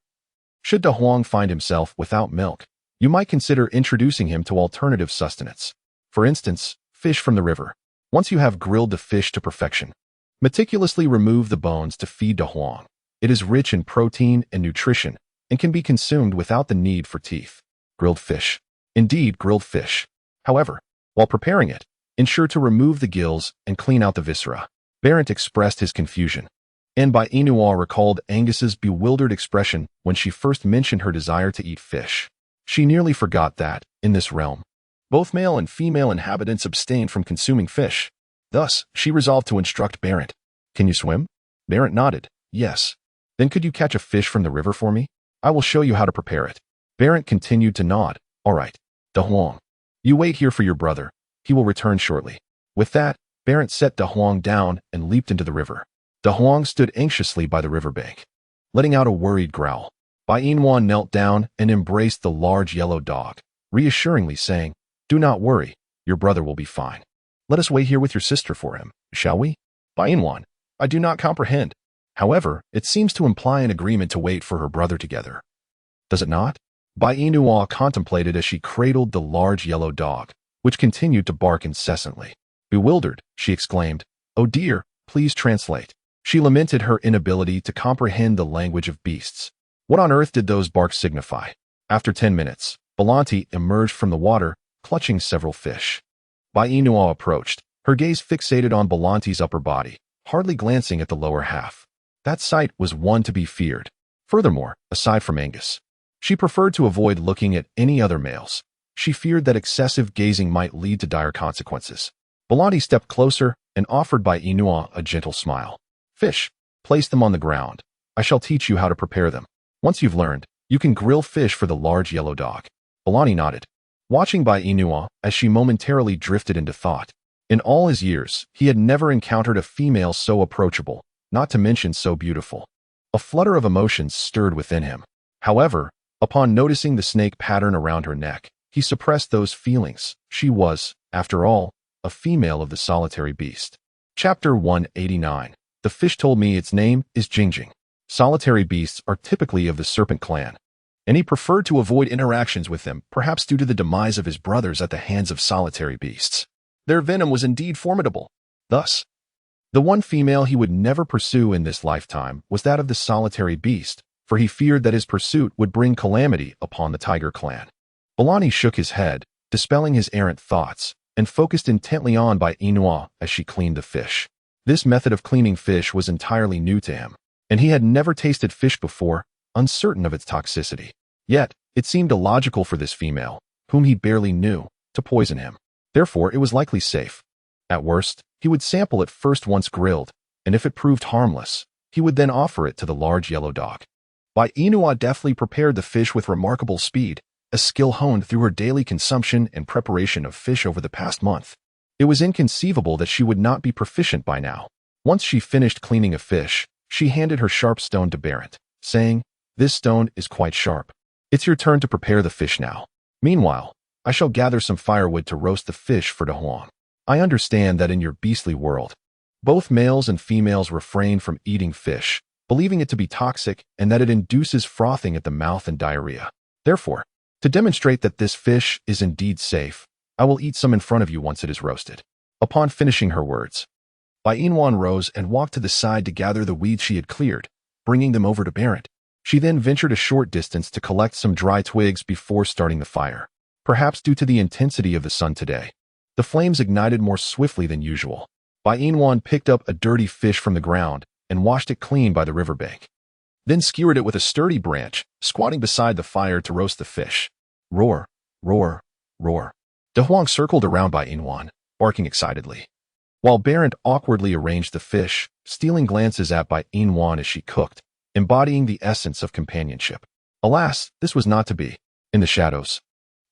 should De Huang find himself without milk, you might consider introducing him to alternative sustenance. For instance, fish from the river. Once you have grilled the fish to perfection, meticulously remove the bones to feed De Huang. It is rich in protein and nutrition and can be consumed without the need for teeth. Grilled fish. Indeed, grilled fish. However, while preparing it, ensure to remove the gills and clean out the viscera. Barent expressed his confusion, and Bai Yin recalled Angus's bewildered expression when she first mentioned her desire to eat fish. She nearly forgot that, in this realm, both male and female inhabitants abstained from consuming fish. Thus, she resolved to instruct Barent. Can you swim? Barent nodded. Yes. Then could you catch a fish from the river for me? I will show you how to prepare it. Barent continued to nod. All right. De Huang, you wait here for your brother. He will return shortly. With that, Barent set De Huang down and leaped into the river. De Huang stood anxiously by the riverbank, letting out a worried growl. Bai Yin knelt down and embraced the large yellow dog, reassuringly saying, do not worry, your brother will be fine. Let us wait here with your sister for him, shall we? Bai Yin, I do not comprehend. However, it seems to imply an agreement to wait for her brother together. Does it not? Bai Yin contemplated as she cradled the large yellow dog, which continued to bark incessantly. Bewildered, she exclaimed, oh dear, please translate. She lamented her inability to comprehend the language of beasts. What on earth did those barks signify? After 10 minutes, Belanti emerged from the water, clutching several fish. Bai Yin approached, her gaze fixated on Belanti's upper body, hardly glancing at the lower half. That sight was one to be feared. Furthermore, aside from Angus, she preferred to avoid looking at any other males. She feared that excessive gazing might lead to dire consequences. Belanti stepped closer and offered Bai Yin a gentle smile. Fish. Place them on the ground. I shall teach you how to prepare them. Once you've learned, you can grill fish for the large yellow dog. Belanti nodded, watching Bai Yin as she momentarily drifted into thought. In all his years, he had never encountered a female so approachable, not to mention so beautiful. A flutter of emotions stirred within him. However, upon noticing the snake pattern around her neck, he suppressed those feelings. She was, after all, a female of the solitary beast. Chapter 189. The fish told me its name is Jingjing. Solitary beasts are typically of the serpent clan, and he preferred to avoid interactions with them, perhaps due to the demise of his brothers at the hands of solitary beasts. Their venom was indeed formidable. Thus, the one female he would never pursue in this lifetime was that of the solitary beast, for he feared that his pursuit would bring calamity upon the tiger clan. Belanti shook his head, dispelling his errant thoughts, and focused intently on Bai Yin as she cleaned the fish. This method of cleaning fish was entirely new to him, and he had never tasted fish before, uncertain of its toxicity. Yet, it seemed illogical for this female, whom he barely knew, to poison him. Therefore, it was likely safe. At worst, he would sample it first once grilled, and if it proved harmless, he would then offer it to the large yellow dog. Bai Yin deftly prepared the fish with remarkable speed, a skill honed through her daily consumption and preparation of fish over the past month. It was inconceivable that she would not be proficient by now. Once she finished cleaning a fish, she handed her sharp stone to Barent, saying, "This stone is quite sharp. It's your turn to prepare the fish now. Meanwhile, I shall gather some firewood to roast the fish for De Huang. I understand that in your beastly world, both males and females refrain from eating fish, believing it to be toxic and that it induces frothing at the mouth and diarrhea. Therefore, to demonstrate that this fish is indeed safe, I will eat some in front of you once it is roasted." Upon finishing her words, Bai Yin rose and walked to the side to gather the weeds she had cleared, bringing them over to Barent. She then ventured a short distance to collect some dry twigs before starting the fire. Perhaps due to the intensity of the sun today, the flames ignited more swiftly than usual. Bai Inwan picked up a dirty fish from the ground and washed it clean by the riverbank. Then skewered it with a sturdy branch, squatting beside the fire to roast the fish. Roar, roar, roar. De Huang circled around Bai Inwan, barking excitedly, while Barent awkwardly arranged the fish, stealing glances at Bai Inwan as she cooked, embodying the essence of companionship. Alas, this was not to be. In the shadows,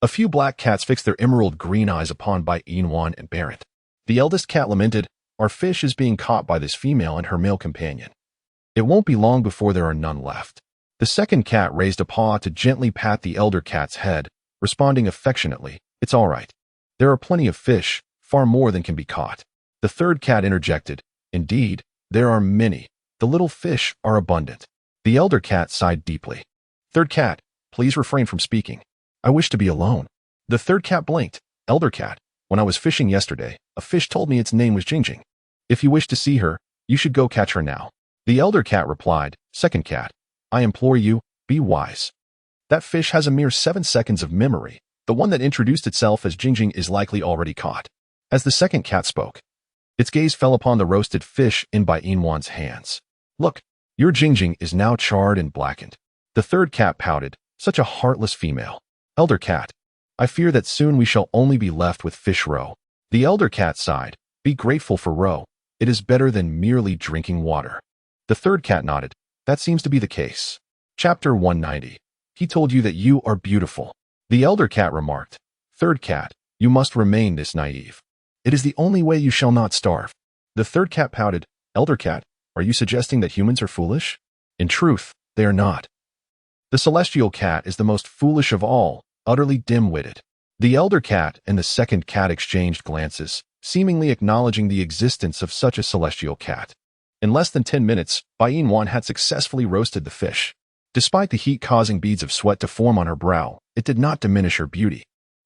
a few black cats fixed their emerald green eyes upon Bai Inwan and Barent. The eldest cat lamented, "Our fish is being caught by this female and her male companion. It won't be long before there are none left." The second cat raised a paw to gently pat the elder cat's head, responding affectionately, "It's all right. There are plenty of fish, far more than can be caught." The third cat interjected, "Indeed, there are many. The little fish are abundant." The elder cat sighed deeply. "Third cat, please refrain from speaking. I wish to be alone." The third cat blinked. "Elder cat, when I was fishing yesterday, a fish told me its name was Jingjing. If you wish to see her, you should go catch her now." The elder cat replied, "Second cat, I implore you, be wise. That fish has a mere 7 seconds of memory. The one that introduced itself as Jingjing is likely already caught." As the second cat spoke, its gaze fell upon the roasted fish in Bai Inwan's hands. "Look, your Jingjing is now charred and blackened." The third cat pouted, "Such a heartless female. Elder cat, I fear that soon we shall only be left with fish roe." The elder cat sighed, "Be grateful for roe. It is better than merely drinking water." The third cat nodded. "That seems to be the case." Chapter 190. He told you that you are beautiful. The elder cat remarked, "Third cat, you must remain this naive. It is the only way you shall not starve." The third cat pouted, "Elder cat, are you suggesting that humans are foolish?" "In truth, they are not. The celestial cat is the most foolish of all, utterly dim-witted." The elder cat and the second cat exchanged glances, seemingly acknowledging the existence of such a celestial cat. In less than 10 minutes, Bai Inwan had successfully roasted the fish. Despite the heat causing beads of sweat to form on her brow, it did not diminish her beauty.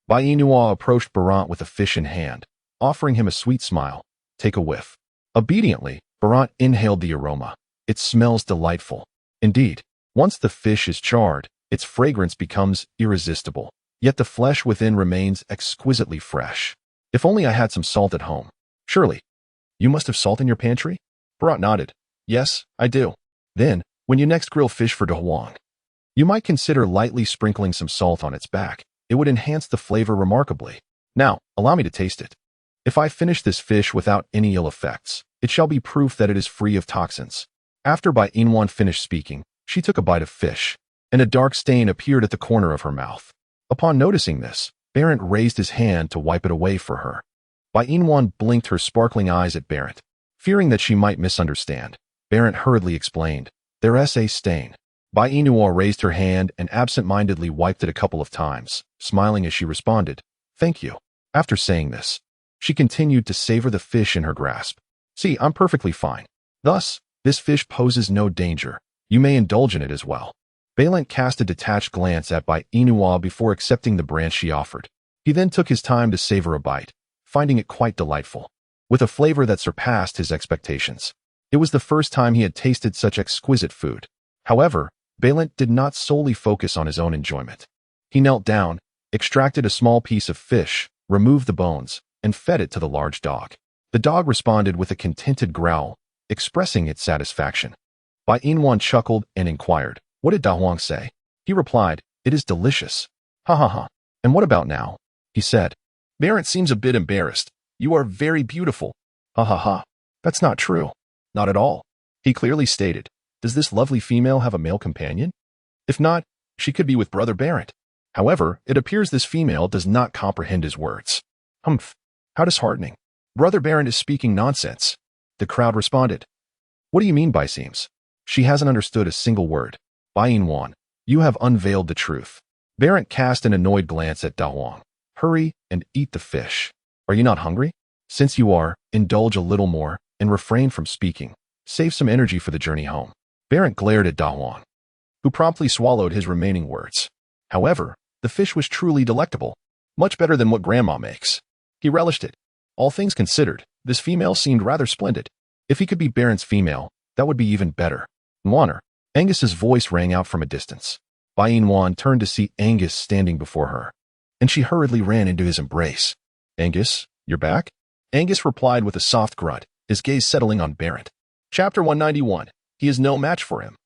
Bai Inwan approached Barant with a fish in hand, offering him a sweet smile. "Take a whiff." Obediently, Barant inhaled the aroma. "It smells delightful." Indeed, once the fish is charred, its fragrance becomes irresistible, yet the flesh within remains exquisitely fresh. "If only I had some salt at home." "Surely. You must have salt in your pantry?" Barant nodded. "Yes, I do." "Then, when you next grill fish for De Huang, you might consider lightly sprinkling some salt on its back. It would enhance the flavor remarkably. Now, allow me to taste it. If I finish this fish without any ill effects, it shall be proof that it is free of toxins." After Bai Inwan finished speaking, she took a bite of fish, and a dark stain appeared at the corner of her mouth. Upon noticing this, Barent raised his hand to wipe it away for her. Bai Inwan blinked her sparkling eyes at Barent. Fearing that she might misunderstand, Barent hurriedly explained, "There's a stain." Bai Inwan raised her hand and absent-mindedly wiped it a couple of times, smiling as she responded, "Thank you." After saying this, she continued to savor the fish in her grasp. "See, I'm perfectly fine. Thus, this fish poses no danger. You may indulge in it as well." Balint cast a detached glance at Bai Inwan before accepting the branch she offered. He then took his time to savor a bite, finding it quite delightful, with a flavor that surpassed his expectations. It was the first time he had tasted such exquisite food. However, Balint did not solely focus on his own enjoyment. He knelt down, extracted a small piece of fish, removed the bones, and fed it to the large dog. The dog responded with a contented growl, expressing its satisfaction. Bai Inwan chuckled and inquired, "What did Da Huang say?" He replied, "It is delicious." "Ha ha ha. And what about now?" he said. Barent seems a bit embarrassed. "You are very beautiful." "Ha ha ha. That's not true." "Not at all," he clearly stated. "Does this lovely female have a male companion? If not, she could be with Brother Barent." However, it appears this female does not comprehend his words. "Humph. How disheartening. Brother Barent is speaking nonsense." The crowd responded. "What do you mean by seems? She hasn't understood a single word." Bai Inwan, you have unveiled the truth." Barent cast an annoyed glance at Da Huang. "Hurry and eat the fish. Are you not hungry? Since you are, indulge a little more and refrain from speaking. Save some energy for the journey home." Barent glared at Da Huang, who promptly swallowed his remaining words. However, the fish was truly delectable, much better than what Grandma makes. He relished it. All things considered, this female seemed rather splendid. If he could be Barent's female, that would be even better. Nwaner, Angus's voice rang out from a distance. Bain Wan turned to see Angus standing before her, and she hurriedly ran into his embrace. Angus, you're back? Angus replied with a soft grunt, his gaze settling on Barrett. Chapter 191. He is no match for him.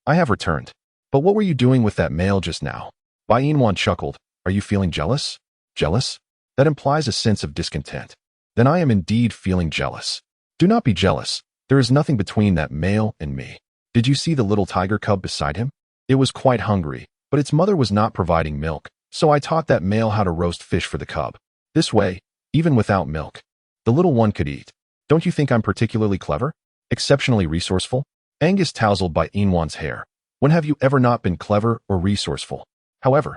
I have returned. But what were you doing with that male just now? Bain Wan chuckled. Are you feeling jealous? Jealous? That implies a sense of discontent. Then I am indeed feeling jealous. Do not be jealous. There is nothing between that male and me. Did you see the little tiger cub beside him? It was quite hungry, but its mother was not providing milk, so I taught that male how to roast fish for the cub. This way, even without milk, the little one could eat. Don't you think I'm particularly clever? Exceptionally resourceful? Angus tousled Bain Wan's hair. When have you ever not been clever or resourceful? However,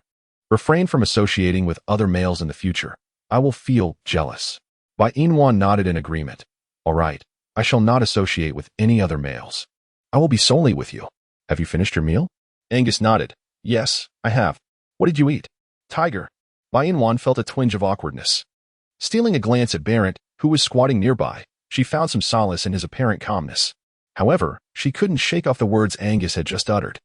refrain from associating with other males in the future. I will feel jealous. Bain Wan nodded in agreement. All right, I shall not associate with any other males. I will be solely with you. Have you finished your meal? Angus nodded. Yes, I have. What did you eat? Tiger. Bain Wan felt a twinge of awkwardness. Stealing a glance at Barrett, who was squatting nearby, she found some solace in his apparent calmness. However, she couldn't shake off the words Angus had just uttered.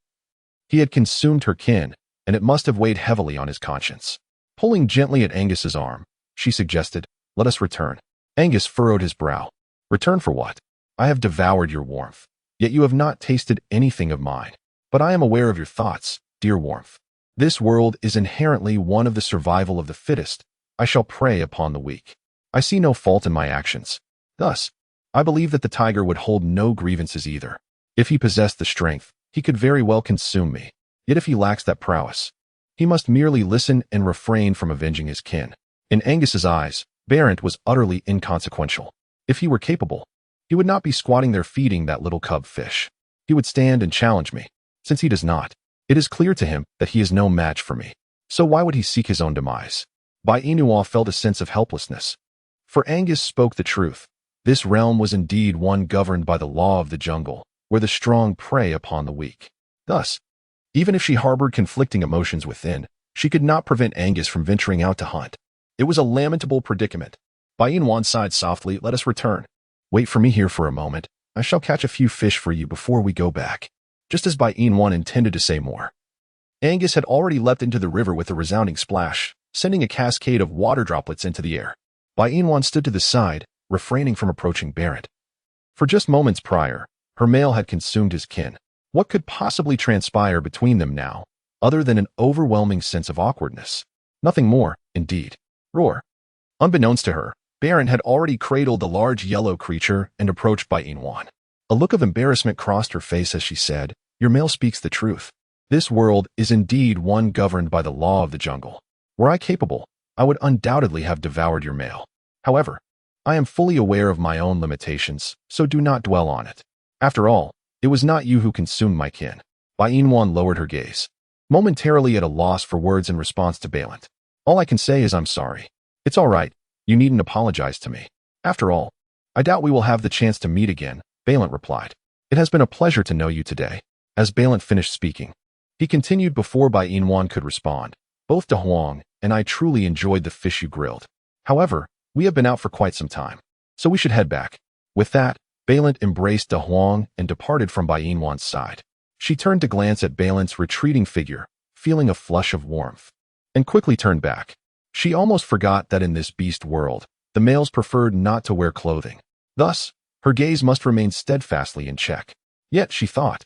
He had consumed her kin, and it must have weighed heavily on his conscience. Pulling gently at Angus's arm, she suggested, let us return. Angus furrowed his brow. Return for what? I have devoured your warmth, yet you have not tasted anything of mine. But I am aware of your thoughts, dear warmth. This world is inherently one of the survival of the fittest. I shall prey upon the weak. I see no fault in my actions. Thus, I believe that the tiger would hold no grievances either. If he possessed the strength, he could very well consume me. Yet if he lacks that prowess, he must merely listen and refrain from avenging his kin. In Angus's eyes, Barrett was utterly inconsequential. If he were capable, he would not be squatting there feeding that little cub fish. He would stand and challenge me. Since he does not, it is clear to him that he is no match for me. So why would he seek his own demise? Bain Wan felt a sense of helplessness. For Angus spoke the truth. This realm was indeed one governed by the law of the jungle, where the strong prey upon the weak. Thus, even if she harbored conflicting emotions within, she could not prevent Angus from venturing out to hunt. It was a lamentable predicament. Bain Wan sighed softly. Let us return. Wait for me here for a moment. I shall catch a few fish for you before we go back. Just as Bain Wan intended to say more, Angus had already leapt into the river with a resounding splash, sending a cascade of water droplets into the air. Bain Wan stood to the side, refraining from approaching Barrett. For just moments prior, her male had consumed his kin. What could possibly transpire between them now, other than an overwhelming sense of awkwardness? Nothing more, indeed. Roar. Unbeknownst to her, Barrett had already cradled the large yellow creature and approached Bain Wan. A look of embarrassment crossed her face as she said, Your male speaks the truth. This world is indeed one governed by the law of the jungle. Were I capable, I would undoubtedly have devoured your male. However, I am fully aware of my own limitations, so do not dwell on it. After all, it was not you who consumed my kin. Bain Wan lowered her gaze, momentarily at a loss for words in response to Balint. All I can say is I'm sorry. It's all right. You needn't apologize to me. After all, I doubt we will have the chance to meet again, Balint replied. It has been a pleasure to know you today. As Balint finished speaking, he continued before Bain Wan could respond. Both De Huang and I truly enjoyed the fish you grilled. However, we have been out for quite some time, so we should head back. With that, Balint embraced De Huang and departed from Bain Wan's side. She turned to glance at Balint's retreating figure, feeling a flush of warmth, and quickly turned back. She almost forgot that in this beast world, the males preferred not to wear clothing. Thus, her gaze must remain steadfastly in check. Yet, she thought,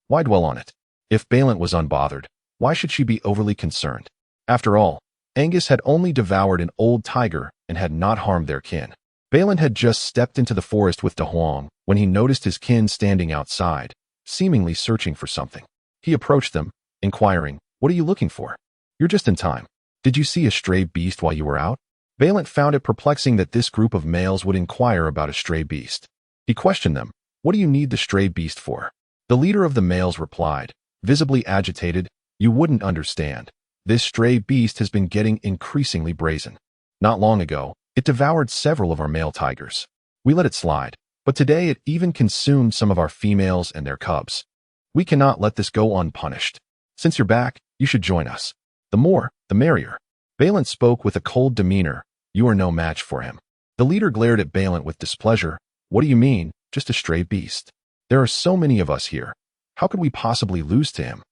why dwell on it? If Balint was unbothered, why should she be overly concerned? After all, Angus had only devoured an old tiger and had not harmed their kin. Balint had just stepped into the forest with De Huang when he noticed his kin standing outside, seemingly searching for something. He approached them, inquiring, What are you looking for? You're just in time. Did you see a stray beast while you were out? Balint found it perplexing that this group of males would inquire about a stray beast. He questioned them, What do you need the stray beast for? The leader of the males replied, visibly agitated, You wouldn't understand. This stray beast has been getting increasingly brazen. Not long ago, it devoured several of our male tigers. We let it slide, but today it even consumed some of our females and their cubs. We cannot let this go unpunished. Since you're back, you should join us. The more, the merrier. Balint spoke with a cold demeanor. You are no match for him. The leader glared at Balint with displeasure. What do you mean, just a stray beast? There are so many of us here. How could we possibly lose to him?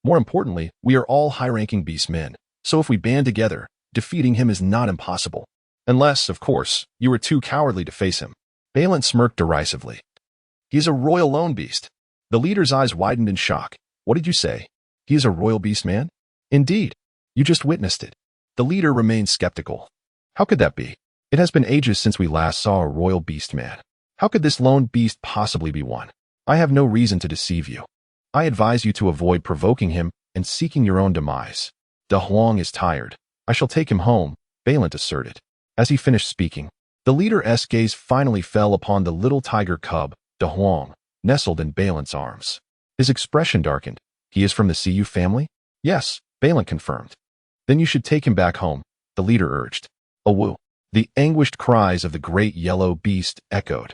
More importantly, we are all high-ranking beast men, so if we band together, defeating him is not impossible. Unless, of course, you are too cowardly to face him. Balin smirked derisively. He is a royal lone beast. The leader's eyes widened in shock. What did you say? He is a royal beast man? Indeed. You just witnessed it. The leader remained skeptical. How could that be? It has been ages since we last saw a royal beast man. How could this lone beast possibly be one? I have no reason to deceive you. I advise you to avoid provoking him and seeking your own demise. De Huang is tired. I shall take him home, Balin asserted. As he finished speaking, the leader's gaze finally fell upon the little tiger cub, De Huang, nestled in Balin's arms. His expression darkened. He is from the Siyu family? Yes, Balin confirmed. Then you should take him back home, the leader urged. Awoo. The anguished cries of the great yellow beast echoed.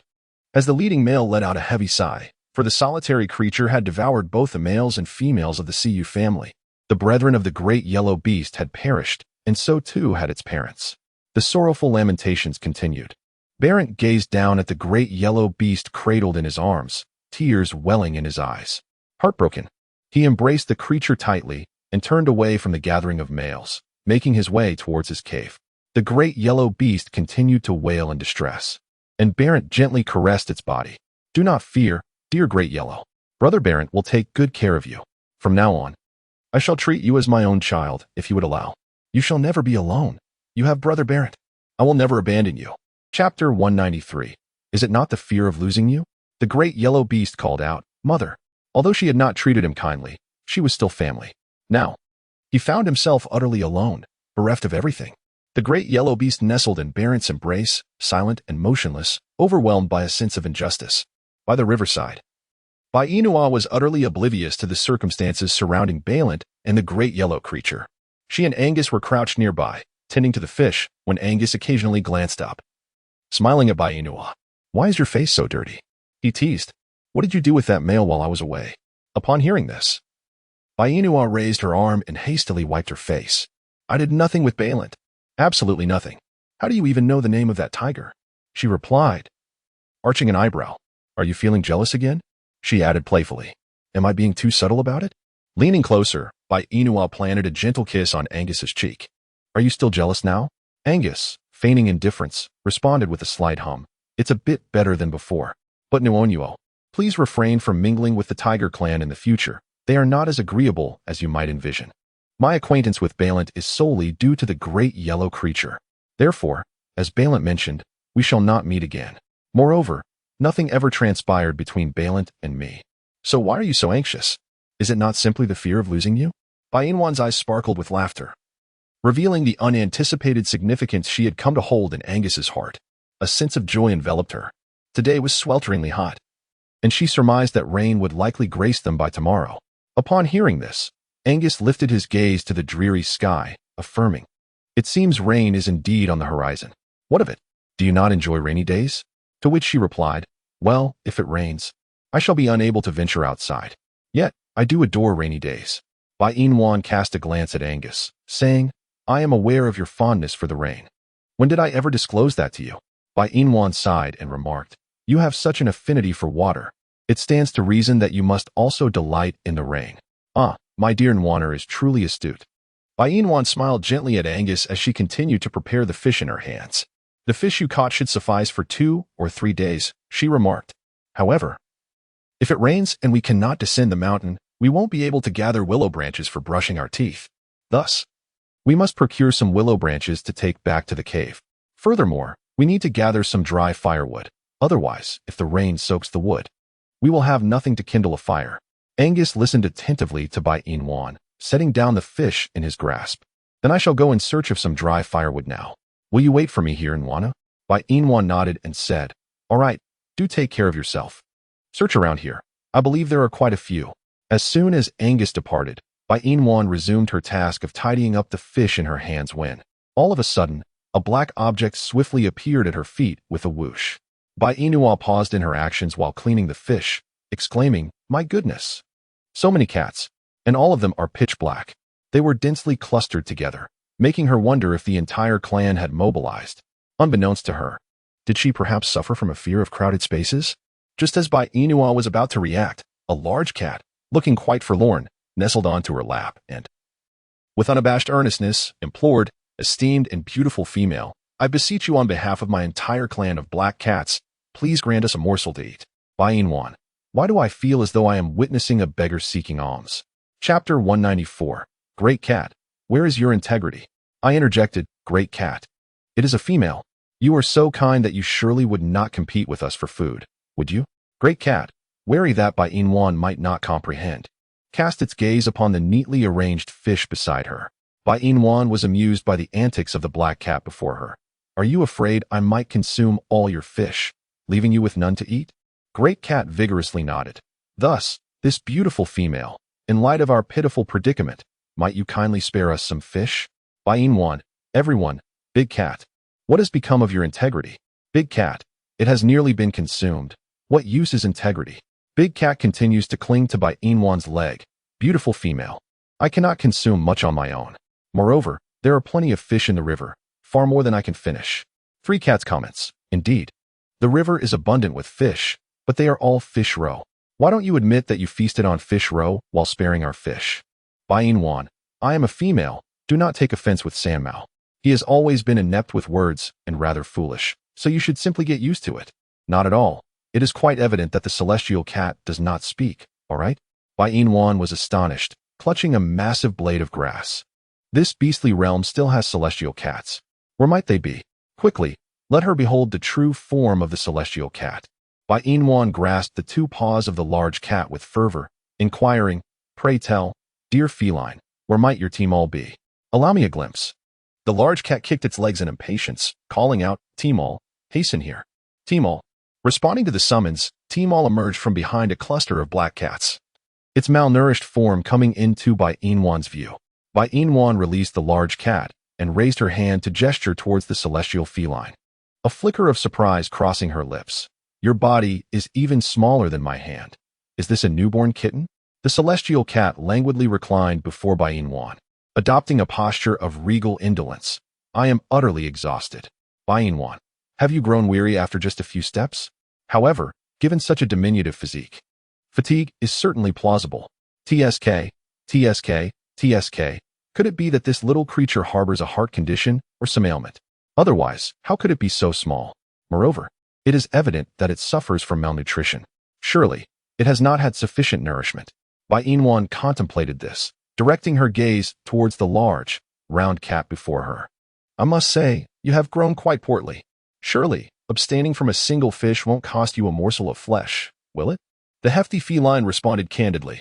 As the leading male let out a heavy sigh, for the solitary creature had devoured both the males and females of the Siyu family. The brethren of the great yellow beast had perished, and so too had its parents. The sorrowful lamentations continued. Barent gazed down at the great yellow beast cradled in his arms, tears welling in his eyes. Heartbroken, he embraced the creature tightly and turned away from the gathering of males, making his way towards his cave. The great yellow beast continued to wail in distress, and Barent gently caressed its body. Do not fear, dear great yellow. Brother Barent will take good care of you. From now on, I shall treat you as my own child, if you would allow. You shall never be alone. You have Brother Barent. I will never abandon you. Chapter 193. Is it not the fear of losing you? The great yellow beast called out, Mother. Although she had not treated him kindly, she was still family. Now, he found himself utterly alone, bereft of everything. The great yellow beast nestled in Barent's embrace, silent and motionless, overwhelmed by a sense of injustice. By the riverside, Bai Inua was utterly oblivious to the circumstances surrounding Balin and the great yellow creature. She and Angus were crouched nearby, tending to the fish, when Angus occasionally glanced up. Smiling at Bai Inua. Why is your face so dirty? He teased. What did you do with that male while I was away? Upon hearing this, Bai Inua raised her arm and hastily wiped her face. I did nothing with Balin. Absolutely nothing. How do you even know the name of that tiger? She replied, arching an eyebrow. Are you feeling jealous again? She added playfully. Am I being too subtle about it? Leaning closer, Bai Inua planted a gentle kiss on Angus's cheek. Are you still jealous now? Angus, feigning indifference, responded with a slight hum. It's a bit better than before. But Nuonuo, please refrain from mingling with the tiger clan in the future. They are not as agreeable as you might envision. My acquaintance with Balin is solely due to the great yellow creature. Therefore, as Balin mentioned, we shall not meet again. Moreover, nothing ever transpired between Balin and me. So why are you so anxious? Is it not simply the fear of losing you? Bai Inwan's eyes sparkled with laughter, revealing the unanticipated significance she had come to hold in Angus's heart. A sense of joy enveloped her. Today was swelteringly hot, and she surmised that rain would likely grace them by tomorrow. Upon hearing this, Angus lifted his gaze to the dreary sky, affirming, It seems rain is indeed on the horizon. What of it? Do you not enjoy rainy days? To which she replied, Well, if it rains, I shall be unable to venture outside. Yet, I do adore rainy days. Bai Inwan cast a glance at Angus, saying, I am aware of your fondness for the rain. When did I ever disclose that to you? Bai Inwan sighed and remarked, You have such an affinity for water. It stands to reason that you must also delight in the rain. Ah, my dear Nwaner is truly astute. Bai Inwan smiled gently at Angus as she continued to prepare the fish in her hands. The fish you caught should suffice for 2 or 3 days, she remarked. However, if it rains and we cannot descend the mountain, we won't be able to gather willow branches for brushing our teeth. Thus, we must procure some willow branches to take back to the cave. Furthermore, we need to gather some dry firewood. Otherwise, if the rain soaks the wood, we will have nothing to kindle a fire. Angus listened attentively to Bai Inwan, setting down the fish in his grasp. Then I shall go in search of some dry firewood now. Will you wait for me here, Nwana? Bai Inwan nodded and said, All right, do take care of yourself. Search around here. I believe there are quite a few. As soon as Angus departed, Bai Inwan resumed her task of tidying up the fish in her hands when, all of a sudden, a black object swiftly appeared at her feet with a whoosh. Bai Inua paused in her actions while cleaning the fish, exclaiming, My goodness! So many cats, and all of them are pitch black. They were densely clustered together, making her wonder if the entire clan had mobilized. Unbeknownst to her, did she perhaps suffer from a fear of crowded spaces? Just as Bai Inua was about to react, a large cat, looking quite forlorn, nestled onto her lap, and, with unabashed earnestness, implored, "Esteemed and beautiful female, I beseech you on behalf of my entire clan of black cats, please grant us a morsel to eat." Bain Wan. Why do I feel as though I am witnessing a beggar seeking alms? Chapter 194. Great cat, where is your integrity? I interjected, Great cat. It is a female. You are so kind that you surely would not compete with us for food, would you? Great cat, wary that Bain Wan might not comprehend, cast its gaze upon the neatly arranged fish beside her. Bain Wan was amused by the antics of the black cat before her. Are you afraid I might consume all your fish, leaving you with none to eat? Great cat vigorously nodded. Thus, this beautiful female, in light of our pitiful predicament, might you kindly spare us some fish? Bain Wan, everyone, Big cat. What has become of your integrity? Big cat, it has nearly been consumed. What use is integrity? Big cat continues to cling to Bain Wan's leg. Beautiful female. I cannot consume much on my own. Moreover, there are plenty of fish in the river, far more than I can finish. Three cats comments. Indeed, the river is abundant with fish, but they are all fish roe. Why don't you admit that you feasted on fish roe while sparing our fish? Bain Wan, I am a female. Do not take offense with Sanmao. He has always been inept with words and rather foolish, so you should simply get used to it. Not at all. It is quite evident that the celestial cat does not speak, all right? Bain Wan was astonished, clutching a massive blade of grass. This beastly realm still has celestial cats. Where might they be? Quickly, let her behold the true form of the celestial cat. Bain Wan grasped the two paws of the large cat with fervor, inquiring, Pray tell, dear feline, where might your team all be? Allow me a glimpse. The large cat kicked its legs in impatience, calling out, Timol, hasten here. Timol. Responding to the summons, Timol emerged from behind a cluster of black cats, its malnourished form coming into Bain Wan's view. Bain Wan released the large cat and raised her hand to gesture towards the celestial feline. A flicker of surprise crossing her lips. Your body is even smaller than my hand. Is this a newborn kitten? The celestial cat languidly reclined before Bain Wan, adopting a posture of regal indolence. I am utterly exhausted. Bain Wan, have you grown weary after just a few steps? However, given such a diminutive physique, fatigue is certainly plausible. TSK, TSK, TSK. Could it be that this little creature harbors a heart condition or some ailment? Otherwise, how could it be so small? Moreover, it is evident that it suffers from malnutrition. Surely, it has not had sufficient nourishment. Bain Wan contemplated this, directing her gaze towards the large, round cat before her. I must say, you have grown quite portly. Surely, abstaining from a single fish won't cost you a morsel of flesh, will it? The hefty feline responded candidly.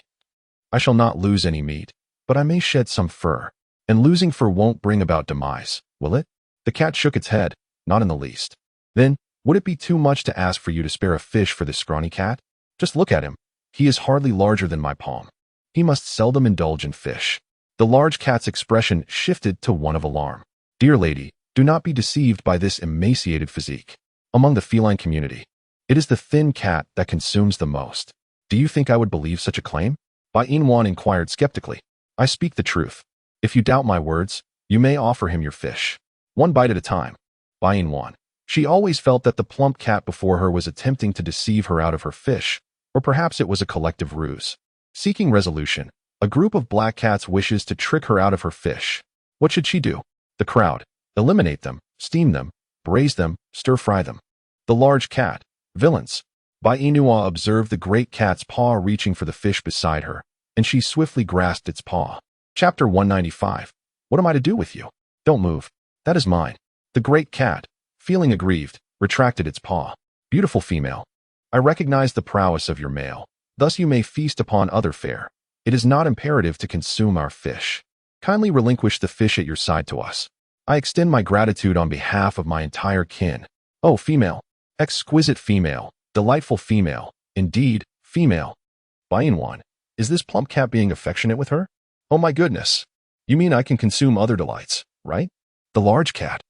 I shall not lose any meat, but I may shed some fur, and losing fur won't bring about demise, will it? The cat shook its head, not in the least. Then, would it be too much to ask for you to spare a fish for this scrawny cat? Just look at him. He is hardly larger than my palm. He must seldom indulge in fish. The large cat's expression shifted to one of alarm. Dear lady, do not be deceived by this emaciated physique. Among the feline community, it is the thin cat that consumes the most. Do you think I would believe such a claim? Bain Wan inquired skeptically. I speak the truth. If you doubt my words, you may offer him your fish. One bite at a time. Bain Wan. She always felt that the plump cat before her was attempting to deceive her out of her fish, or perhaps it was a collective ruse. Seeking resolution, a group of black cats wishes to trick her out of her fish. What should she do? The crowd. Eliminate them, steam them, braise them, stir-fry them. The large cat. Villains. Bain Wan observed the great cat's paw reaching for the fish beside her, and she swiftly grasped its paw. Chapter 195. What am I to do with you? Don't move. That is mine. The great cat, feeling aggrieved, retracted its paw. Beautiful female. I recognize the prowess of your male. Thus you may feast upon other fare. It is not imperative to consume our fish. Kindly relinquish the fish at your side to us. I extend my gratitude on behalf of my entire kin. Oh, female. Exquisite female. Delightful female. Indeed, female. Bain Wan, is this plump cat being affectionate with her? Oh my goodness. You mean I can consume other delights, right? The large cat,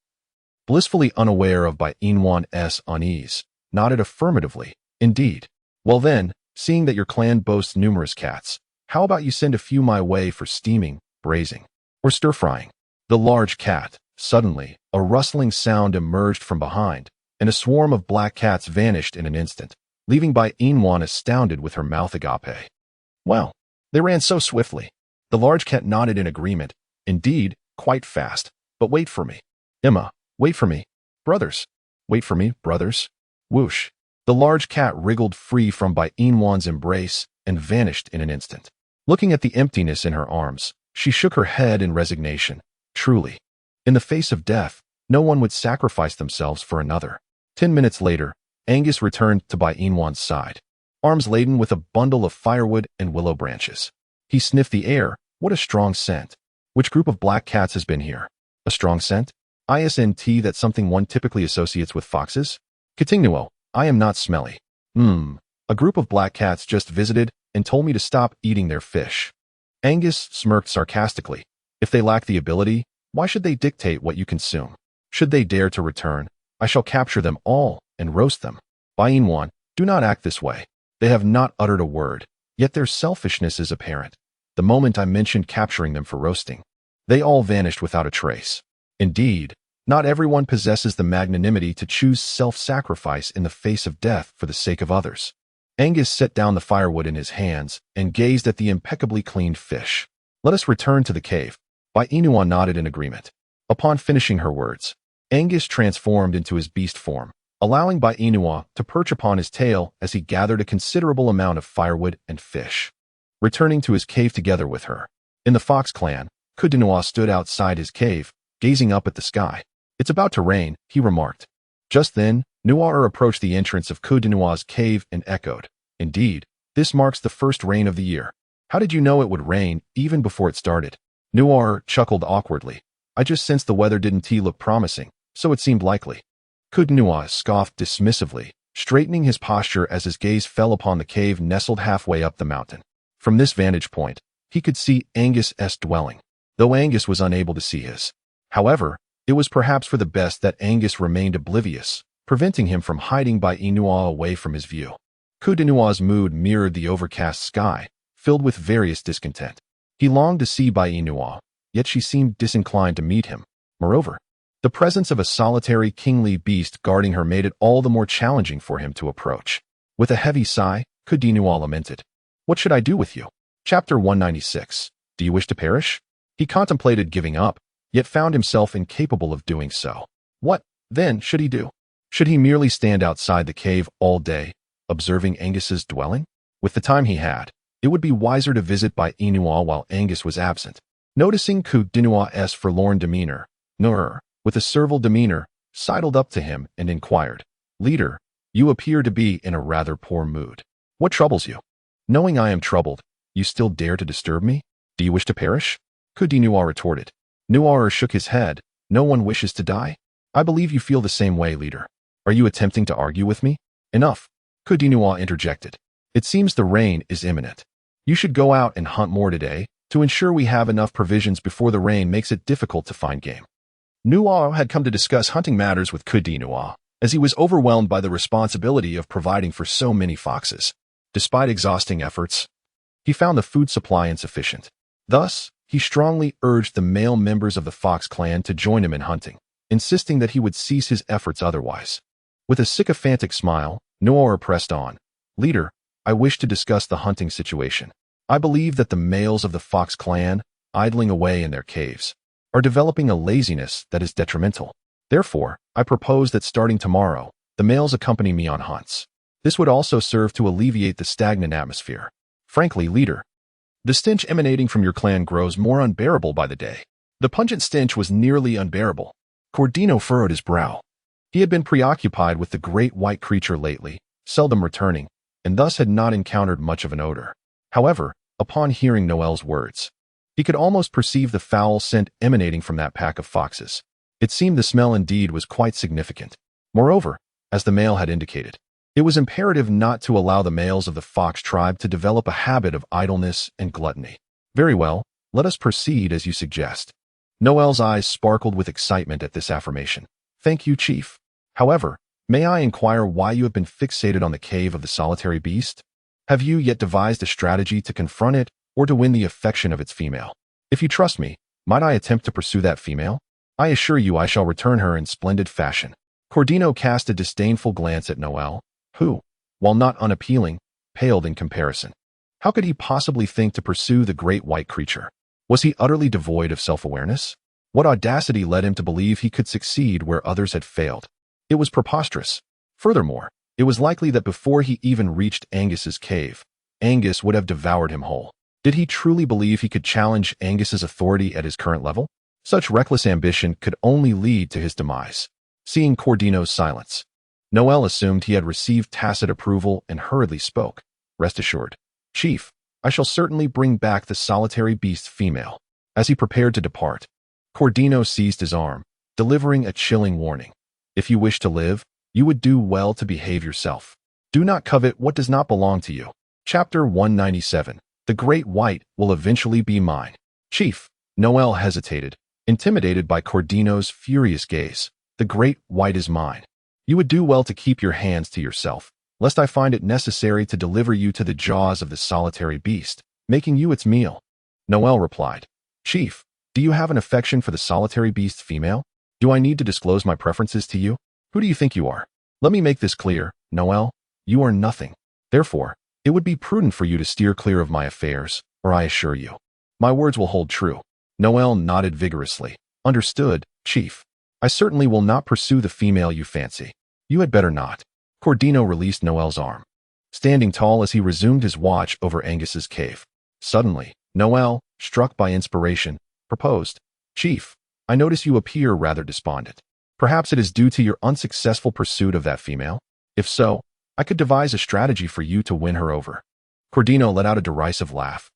blissfully unaware of Bain Wan's unease, nodded affirmatively. Indeed. Well then, seeing that your clan boasts numerous cats, how about you send a few my way for steaming, braising, or stir-frying? The large cat. Suddenly, a rustling sound emerged from behind, and a swarm of black cats vanished in an instant, leaving Bain Wan astounded with her mouth agape. Well, They ran so swiftly. The large cat nodded in agreement. Indeed, quite fast. But wait for me. Emma, wait for me. Brothers, wait for me, brothers. Whoosh. The large cat wriggled free from Bai Inwan's embrace and vanished in an instant. Looking at the emptiness in her arms, she shook her head in resignation. Truly, in the face of death, no one would sacrifice themselves for another. 10 minutes later, Angus returned to Bai Inwan's side, arms laden with a bundle of firewood and willow branches. He sniffed the air. What a strong scent. Which group of black cats has been here? A strong scent? ISNT, that's something one typically associates with foxes? Continuo, I am not smelly. A group of black cats just visited and told me to stop eating their fish. Angus smirked sarcastically. If they lack the ability, why should they dictate what you consume? Should they dare to return, I shall capture them all and roast them. Bai Inwan, do not act this way. They have not uttered a word, yet their selfishness is apparent. The moment I mentioned capturing them for roasting, they all vanished without a trace. Indeed, not everyone possesses the magnanimity to choose self-sacrifice in the face of death for the sake of others. Angus set down the firewood in his hands and gazed at the impeccably cleaned fish. Let us return to the cave. Bai Inwan nodded in agreement. Upon finishing her words, Angus transformed into his beast form, allowing Bai Inwan to perch upon his tail as he gathered a considerable amount of firewood and fish. Returning to his cave together with her, in the Fox clan, Kudinua stood outside his cave, gazing up at the sky. It's about to rain, he remarked. Just then, Nuar approached the entrance of Kudinua's cave and echoed, Indeed, this marks the first rain of the year. How did you know it would rain even before it started? Nuar chuckled awkwardly. I just sensed the weather didn't look promising, so it seemed likely. Kudinua scoffed dismissively, straightening his posture as his gaze fell upon the cave nestled halfway up the mountain. From this vantage point, he could see Angus's dwelling, though Angus was unable to see his. However, it was perhaps for the best that Angus remained oblivious, preventing him from hiding Bai Inua away from his view. Kudinua's mood mirrored the overcast sky, filled with various discontent. He longed to see Bai Inua, yet she seemed disinclined to meet him. Moreover, the presence of a solitary kingly beast guarding her made it all the more challenging for him to approach. With a heavy sigh, Kudinua lamented. What should I do with you? Chapter 196. Do you wish to perish? He contemplated giving up, yet found himself incapable of doing so. What, then, should he do? Should he merely stand outside the cave all day, observing Angus's dwelling? With the time he had, it would be wiser to visit Bai Inua while Angus was absent. Noticing Kudinua's forlorn demeanor, Nur, with a servile demeanor, sidled up to him and inquired, Leader, you appear to be in a rather poor mood. What troubles you? Knowing I am troubled, you still dare to disturb me? Do you wish to perish? Kudinua retorted. Nuar shook his head. No one wishes to die? I believe you feel the same way, leader. Are you attempting to argue with me? Enough. Kudinua interjected. It seems the rain is imminent. You should go out and hunt more today, to ensure we have enough provisions before the rain makes it difficult to find game. Nuar had come to discuss hunting matters with Kudinua, as he was overwhelmed by the responsibility of providing for so many foxes. Despite exhausting efforts, he found the food supply insufficient. Thus, he strongly urged the male members of the Fox clan to join him in hunting, insisting that he would cease his efforts otherwise. With a sycophantic smile, Nuar pressed on. Leader, I wish to discuss the hunting situation. I believe that the males of the Fox clan, idling away in their caves, are developing a laziness that is detrimental. Therefore, I propose that starting tomorrow, the males accompany me on hunts. This would also serve to alleviate the stagnant atmosphere. Frankly, leader, the stench emanating from your clan grows more unbearable by the day. The pungent stench was nearly unbearable. Cordino furrowed his brow. He had been preoccupied with the great white creature lately, seldom returning, and thus had not encountered much of an odor. However, upon hearing Noel's words, he could almost perceive the foul scent emanating from that pack of foxes. It seemed the smell indeed was quite significant. Moreover, as the male had indicated, it was imperative not to allow the males of the fox tribe to develop a habit of idleness and gluttony. Very well, let us proceed as you suggest. Noel's eyes sparkled with excitement at this affirmation. Thank you, Chief. However, may I inquire why you have been fixated on the cave of the solitary beast? Have you yet devised a strategy to confront it or to win the affection of its female? If you trust me, might I attempt to pursue that female? I assure you I shall return her in splendid fashion. Cordino cast a disdainful glance at Noel, who, while not unappealing, paled in comparison. How could he possibly think to pursue the great white creature? Was he utterly devoid of self-awareness? What audacity led him to believe he could succeed where others had failed? It was preposterous. Furthermore, it was likely that before he even reached Angus's cave, Angus would have devoured him whole. Did he truly believe he could challenge Angus's authority at his current level? Such reckless ambition could only lead to his demise. Seeing Cordino's silence, Noel assumed he had received tacit approval and hurriedly spoke. Rest assured, Chief, I shall certainly bring back the solitary beast female. As he prepared to depart, Cordino seized his arm, delivering a chilling warning. If you wish to live, you would do well to behave yourself. Do not covet what does not belong to you. Chapter 197. The Great White will eventually be mine. Chief, Noel hesitated, intimidated by Cordino's furious gaze. The Great White is mine. You would do well to keep your hands to yourself, lest I find it necessary to deliver you to the jaws of the solitary beast, making you its meal. Noel replied, Chief, do you have an affection for the solitary beast female? Do I need to disclose my preferences to you? Who do you think you are? Let me make this clear, Noel. You are nothing. Therefore, it would be prudent for you to steer clear of my affairs, or I assure you, my words will hold true. Noel nodded vigorously. Understood, Chief. I certainly will not pursue the female you fancy. You had better not. Cordino released Noel's arm, standing tall as he resumed his watch over Angus's cave. Suddenly, Noel, struck by inspiration, proposed, Chief, I notice you appear rather despondent. Perhaps it is due to your unsuccessful pursuit of that female? If so, I could devise a strategy for you to win her over. Cordino let out a derisive laugh.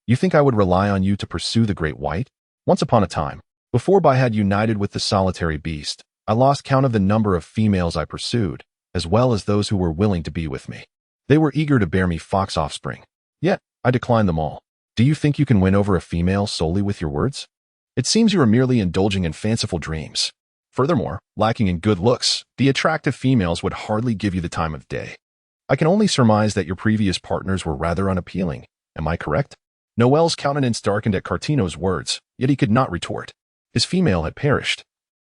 You think I would rely on you to pursue the Great White? Once upon a time, before I had united with the solitary beast, I lost count of the number of females I pursued, as well as those who were willing to be with me. They were eager to bear me fox offspring. Yet, I declined them all. Do you think you can win over a female solely with your words? It seems you are merely indulging in fanciful dreams. Furthermore, lacking in good looks, the attractive females would hardly give you the time of day. I can only surmise that your previous partners were rather unappealing. Am I correct? Noel's countenance darkened at Cordino's words, yet he could not retort. His female had perished,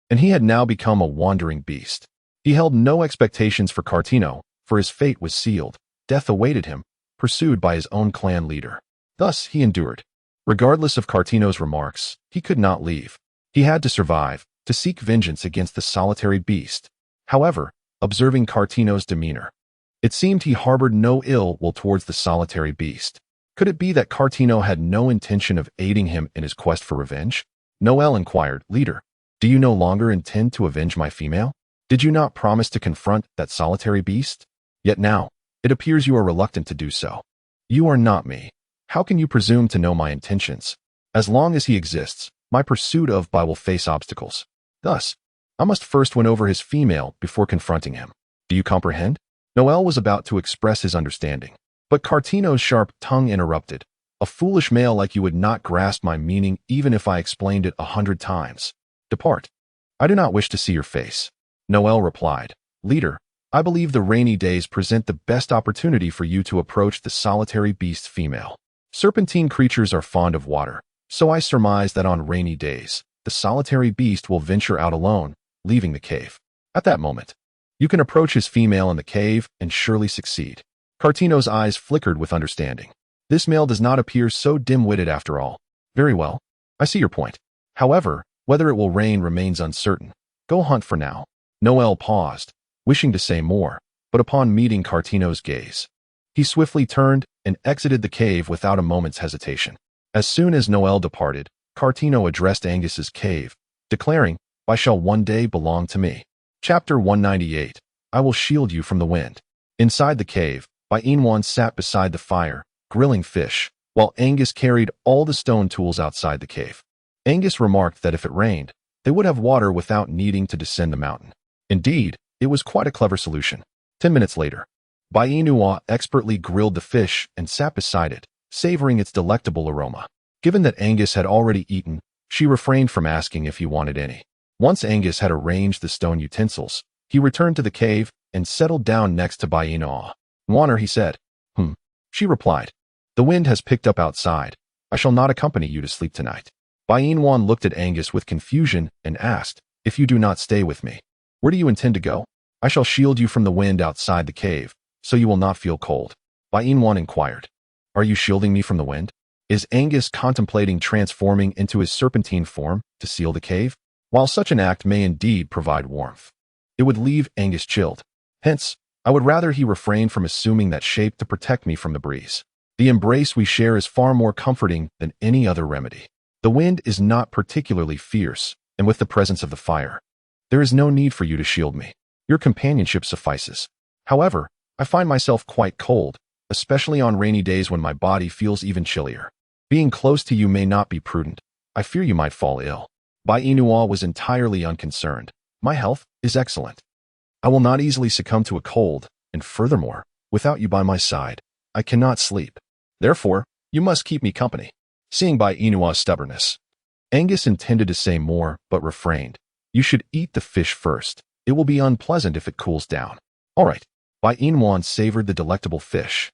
and he had now become a wandering beast. He held no expectations for Cordino, for his fate was sealed. Death awaited him, pursued by his own clan leader. Thus he endured. Regardless of Cordino's remarks, he could not leave. He had to survive, to seek vengeance against the solitary beast. However, observing Cordino's demeanor, it seemed he harbored no ill will towards the solitary beast. Could it be that Cordino had no intention of aiding him in his quest for revenge? Noel inquired, Leader, do you no longer intend to avenge my female? Did you not promise to confront that solitary beast? Yet now, it appears you are reluctant to do so. You are not me. How can you presume to know my intentions? As long as he exists, my pursuit of will face obstacles. Thus, I must first win over his female before confronting him. Do you comprehend? Noel was about to express his understanding, but Cordino's sharp tongue interrupted. A foolish male like you would not grasp my meaning even if I explained it 100 times. Depart. I do not wish to see your face. Noel replied, Leader, I believe the rainy days present the best opportunity for you to approach the solitary beast female. Serpentine creatures are fond of water, so I surmise that on rainy days, the solitary beast will venture out alone, leaving the cave. At that moment, you can approach his female in the cave and surely succeed. Cordino's eyes flickered with understanding. This male does not appear so dim-witted after all. Very well. I see your point. However, whether it will rain remains uncertain. Go hunt for now. Noel paused, wishing to say more, but upon meeting Cordino's gaze, he swiftly turned and exited the cave without a moment's hesitation. As soon as Noel departed, Cordino addressed Angus's cave, declaring, I shall one day belong to me. Chapter 198. I will shield you from the wind. Inside the cave, Bainwan sat beside the fire, grilling fish, while Angus carried all the stone tools outside the cave. Angus remarked that if it rained, they would have water without needing to descend the mountain. Indeed, it was quite a clever solution. 10 minutes later, Bainua expertly grilled the fish and sat beside it, savoring its delectable aroma. Given that Angus had already eaten, she refrained from asking if he wanted any. Once Angus had arranged the stone utensils, he returned to the cave and settled down next to Bainua. Water, he said. She replied. The wind has picked up outside. I shall not accompany you to sleep tonight. Bainwan looked at Angus with confusion and asked, If you do not stay with me, where do you intend to go? I shall shield you from the wind outside the cave, so you will not feel cold. Bainwan inquired. Are you shielding me from the wind? Is Angus contemplating transforming into his serpentine form to seal the cave? While such an act may indeed provide warmth, it would leave Angus chilled. Hence, I would rather he refrain from assuming that shape to protect me from the breeze. The embrace we share is far more comforting than any other remedy. The wind is not particularly fierce, and with the presence of the fire, there is no need for you to shield me. Your companionship suffices. However, I find myself quite cold, especially on rainy days when my body feels even chillier. Being close to you may not be prudent. I fear you might fall ill. Bai Inua was entirely unconcerned. My health is excellent. I will not easily succumb to a cold, and furthermore, without you by my side, I cannot sleep. Therefore, you must keep me company. Seeing Bai Inua's stubbornness, Angus intended to say more, but refrained. You should eat the fish first. It will be unpleasant if it cools down. All right. Bai Inua savored the delectable fish,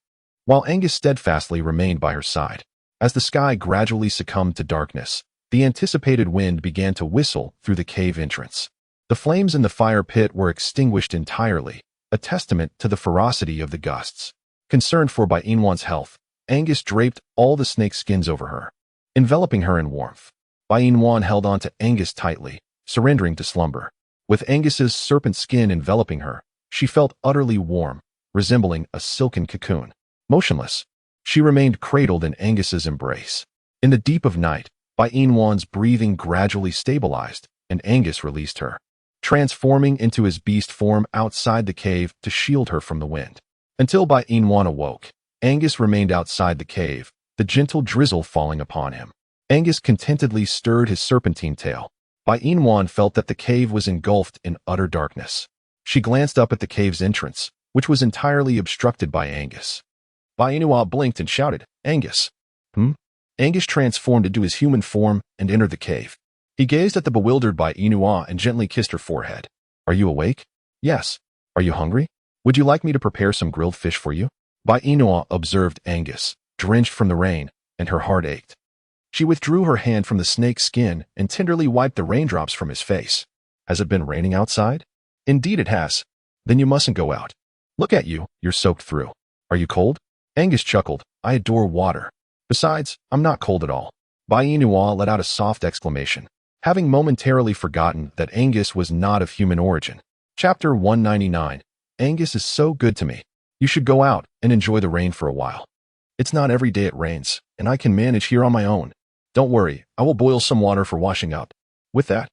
while Angus steadfastly remained by her side. As the sky gradually succumbed to darkness, the anticipated wind began to whistle through the cave entrance. The flames in the fire pit were extinguished entirely, a testament to the ferocity of the gusts. Concerned for Bai Inua's health, Angus draped all the snake skins over her, enveloping her in warmth. Bai Inua held on to Angus tightly, surrendering to slumber. With Angus's serpent skin enveloping her, she felt utterly warm, resembling a silken cocoon. Motionless, she remained cradled in Angus's embrace. In the deep of night, Bai Inua's breathing gradually stabilized, and Angus released her, transforming into his beast form outside the cave to shield her from the wind. Until Bai Inua awoke, Angus remained outside the cave, the gentle drizzle falling upon him. Angus contentedly stirred his serpentine tail. Bai Inua felt that the cave was engulfed in utter darkness. She glanced up at the cave's entrance, which was entirely obstructed by Angus. Bai Inua blinked and shouted, Angus! Angus transformed into his human form and entered the cave. He gazed at the bewildered Bai Inua and gently kissed her forehead. Are you awake? Yes. Are you hungry? Would you like me to prepare some grilled fish for you? Bai Inua observed Angus, drenched from the rain, and her heart ached. She withdrew her hand from the snake's skin and tenderly wiped the raindrops from his face. Has it been raining outside? Indeed it has. Then you mustn't go out. Look at you, you're soaked through. Are you cold? Angus chuckled. I adore water. Besides, I'm not cold at all. Bai Inua let out a soft exclamation, having momentarily forgotten that Angus was not of human origin. Chapter 199. Angus is so good to me. You should go out and enjoy the rain for a while. It's not every day it rains, and I can manage here on my own. Don't worry, I will boil some water for washing up. With that,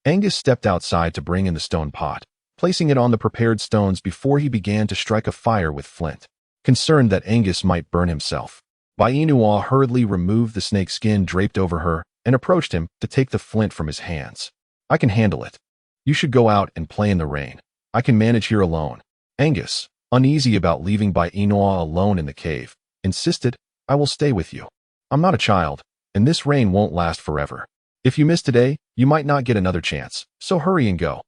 Angus stepped outside to bring in the stone pot, placing it on the prepared stones before he began to strike a fire with flint. Concerned that Angus might burn himself, Bai Inua hurriedly removed the snake skin draped over her and approached him to take the flint from his hands. I can handle it. You should go out and play in the rain. I can manage here alone. Angus, uneasy about leaving Bai Inua alone in the cave, insisted, I will stay with you. I'm not a child, and this rain won't last forever. If you miss today, you might not get another chance, so hurry and go.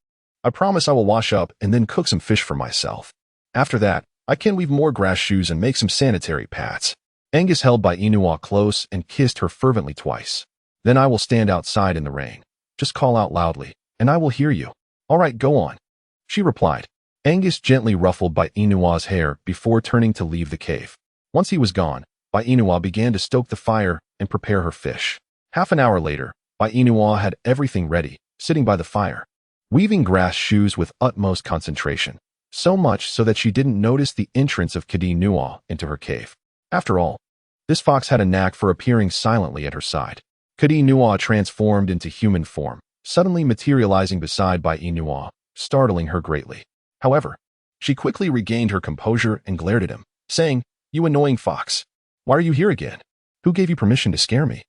I promise I will wash up and then cook some fish for myself. After that, I can weave more grass shoes and make some sanitary pads. Angus held Bai Inua close and kissed her fervently twice. Then I will stand outside in the rain. Just call out loudly, and I will hear you. All right, go on. She replied. Angus gently ruffled Bai Inua's hair before turning to leave the cave. Once he was gone, Bai Inua began to stoke the fire and prepare her fish. Half an hour later, Bai Inua had everything ready, sitting by the fire, weaving grass shoes with utmost concentration, so much so that she didn't notice the entrance of Kadi Nua into her cave. After all, this fox had a knack for appearing silently at her side. Kadi Nua transformed into human form, suddenly materializing beside Bai Inua, startling her greatly. However, she quickly regained her composure and glared at him, saying, You annoying fox! Why are you here again? Who gave you permission to scare me?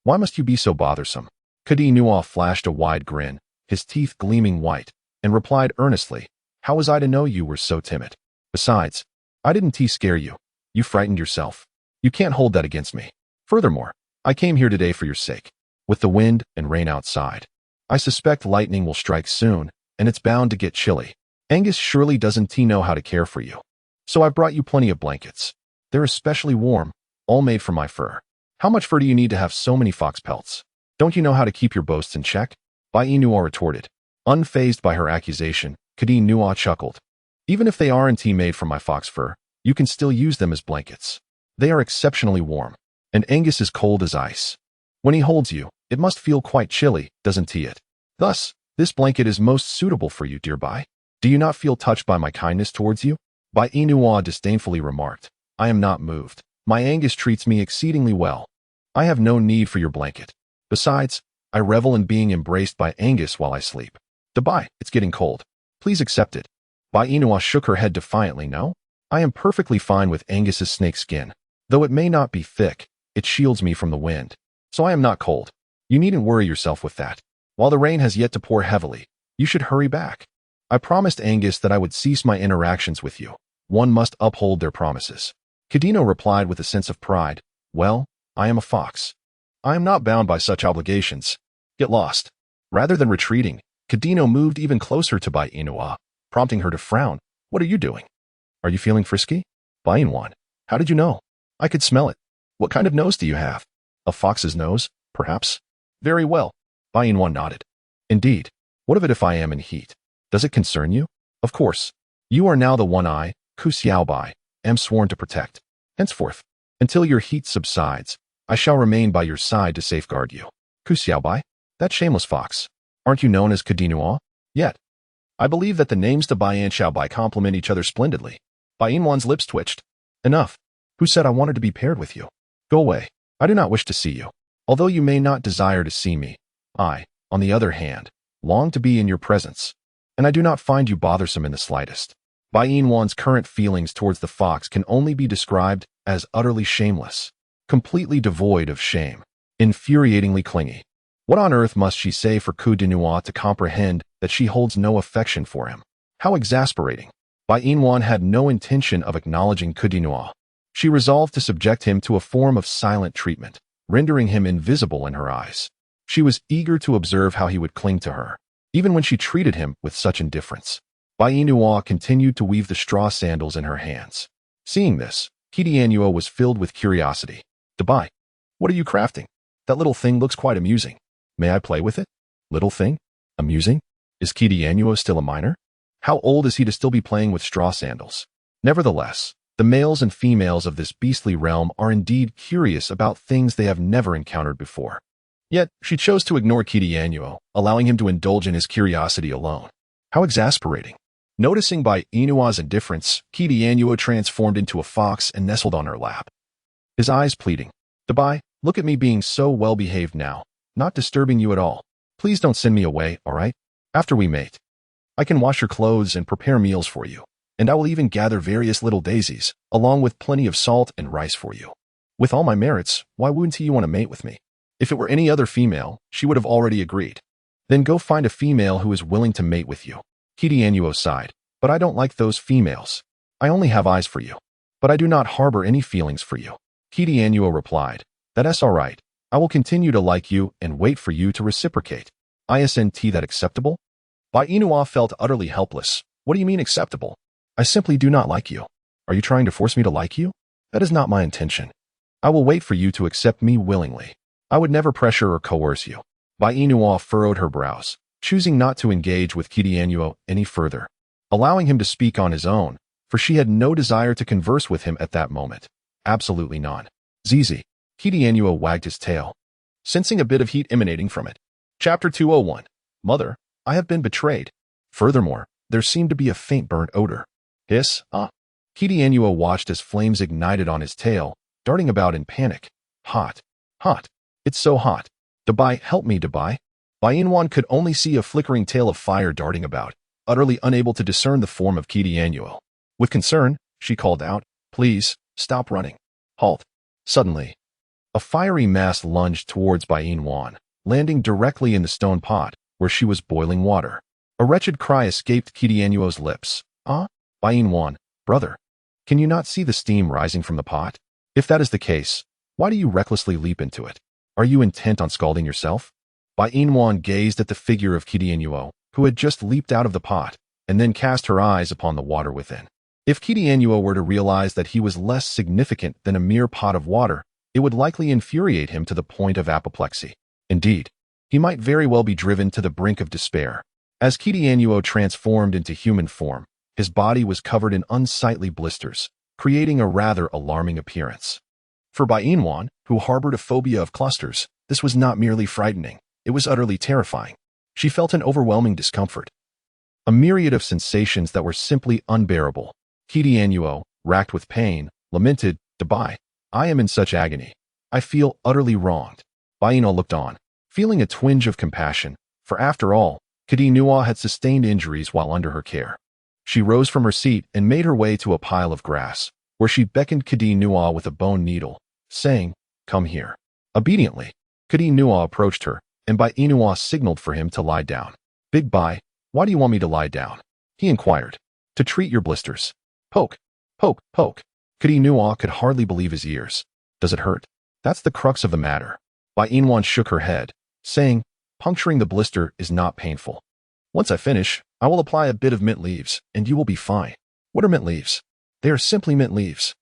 Why must you be so bothersome? Kadi Nua flashed a wide grin, his teeth gleaming white, and replied earnestly, How was I to know you were so timid? Besides, I didn't scare you. You frightened yourself. You can't hold that against me. Furthermore, I came here today for your sake. With the wind and rain outside, I suspect lightning will strike soon, and it's bound to get chilly. Angus surely doesn't know how to care for you. So I've brought you plenty of blankets. They're especially warm, all made from my fur. How much fur do you need to have so many fox pelts? Don't you know how to keep your boasts in check? Bai Inua retorted. Unfazed by her accusation, Kadi Nua chuckled. Even if they aren't made from my fox fur, you can still use them as blankets. They are exceptionally warm, and Angus is cold as ice. When he holds you, it must feel quite chilly, doesn't he it? Thus, this blanket is most suitable for you, dear Bai. Do you not feel touched by my kindness towards you? Bai Inua disdainfully remarked. I am not moved. My Angus treats me exceedingly well. I have no need for your blanket. Besides, I revel in being embraced by Angus while I sleep. Bai, it's getting cold. Please accept it. Bai Inua shook her head defiantly. No, I am perfectly fine with Angus's snake skin. Though it may not be thick, it shields me from the wind. So I am not cold. You needn't worry yourself with that. While the rain has yet to pour heavily, you should hurry back. I promised Angus that I would cease my interactions with you. One must uphold their promises. Kadino replied with a sense of pride. Well, I am a fox. I am not bound by such obligations. Get lost. Rather than retreating, Kadino moved even closer to Bai Inua, prompting her to frown. What are you doing? Are you feeling frisky? Bai Inwan, how did you know? I could smell it. What kind of nose do you have? A fox's nose, perhaps? Very well. Bai Inwan nodded. Indeed. What of it if I am in heat? Does it concern you? Of course. You are now the one I, Ku Xiaobai, am sworn to protect. Henceforth, until your heat subsides, I shall remain by your side to safeguard you. Ku Xiaobai? That shameless fox. Aren't you known as Kadinua? Yet. I believe that the names to Bai and Xiaobai complement each other splendidly. Bai Inwan's lips twitched. Enough. Who said I wanted to be paired with you? Go away. I do not wish to see you. Although you may not desire to see me, I, on the other hand, long to be in your presence. And I do not find you bothersome in the slightest. Bai Inwan's current feelings towards the fox can only be described as utterly shameless, completely devoid of shame, infuriatingly clingy. What on earth must she say for Ku Dinua to comprehend that she holds no affection for him? How exasperating. Bai Inwan had no intention of acknowledging Ku Dinua. She resolved to subject him to a form of silent treatment, rendering him invisible in her eyes. She was eager to observe how he would cling to her, even when she treated him with such indifference. Bai Inua continued to weave the straw sandals in her hands. Seeing this, Kidianua was filled with curiosity. Bai, what are you crafting? That little thing looks quite amusing. May I play with it? Little thing? Amusing? Is Kidianua still a minor? How old is he to still be playing with straw sandals? Nevertheless, the males and females of this beastly realm are indeed curious about things they have never encountered before. Yet, she chose to ignore Kidianua, allowing him to indulge in his curiosity alone. How exasperating. Noticing Bai Inua's indifference, Kidianua transformed into a fox and nestled on her lap. His eyes pleading. Bai, look at me being so well-behaved now, not disturbing you at all. Please don't send me away, all right? After we mate. I can wash your clothes and prepare meals for you, and I will even gather various little daisies, along with plenty of salt and rice for you. With all my merits, why wouldn't you want to mate with me? If it were any other female, she would have already agreed. Then go find a female who is willing to mate with you. Kidianua sighed. But I don't like those females. I only have eyes for you. But I do not harbor any feelings for you. Kidianua replied. That's all right. I will continue to like you and wait for you to reciprocate. Isn't that acceptable? Bai Inua felt utterly helpless. What do you mean acceptable? I simply do not like you. Are you trying to force me to like you? That is not my intention. I will wait for you to accept me willingly. I would never pressure or coerce you. Bai Inua furrowed her brows, choosing not to engage with Kidianua any further, allowing him to speak on his own, for she had no desire to converse with him at that moment. Absolutely none. Zizi. Kidianua wagged his tail, sensing a bit of heat emanating from it. Chapter 201. Mother, I have been betrayed. Furthermore, there seemed to be a faint burnt odor. Hiss, Kidianua watched as flames ignited on his tail, darting about in panic. Hot. Hot. It's so hot. Bai, help me, Bai. Bai Inwan could only see a flickering tail of fire darting about, utterly unable to discern the form of Kidianua. With concern, she called out, Please, stop running. Halt. Suddenly, a fiery mass lunged towards Bai Inwan, landing directly in the stone pot, where she was boiling water. A wretched cry escaped Kidianua's lips. Bai Inwan, brother, can you not see the steam rising from the pot? If that is the case, why do you recklessly leap into it? Are you intent on scalding yourself? Bai Inwan gazed at the figure of Kidianua, who had just leaped out of the pot, and then cast her eyes upon the water within. If Kidianua were to realize that he was less significant than a mere pot of water, it would likely infuriate him to the point of apoplexy. Indeed, he might very well be driven to the brink of despair. As Kidianua transformed into human form, his body was covered in unsightly blisters, creating a rather alarming appearance. For Bai Inwan, who harbored a phobia of clusters, this was not merely frightening, it was utterly terrifying. She felt an overwhelming discomfort. A myriad of sensations that were simply unbearable. Kidianuo, racked with pain, lamented, "Dabai, I am in such agony. I feel utterly wronged." Baino looked on, feeling a twinge of compassion, for after all, Kidianuo had sustained injuries while under her care. She rose from her seat and made her way to a pile of grass, where she beckoned Kidianuo with a bone needle, saying, "Come here." Obediently, Kidianuo approached her, and Bainua signaled for him to lie down. "Big Bai, why do you want me to lie down?" he inquired. "To treat your blisters." Poke, poke, poke. Kidianuo could hardly believe his ears. "Does it hurt?" "That's the crux of the matter." Bainwan shook her head, saying, "Puncturing the blister is not painful. Once I finish, I will apply a bit of mint leaves, and you will be fine." "What are mint leaves?" "They are simply mint leaves."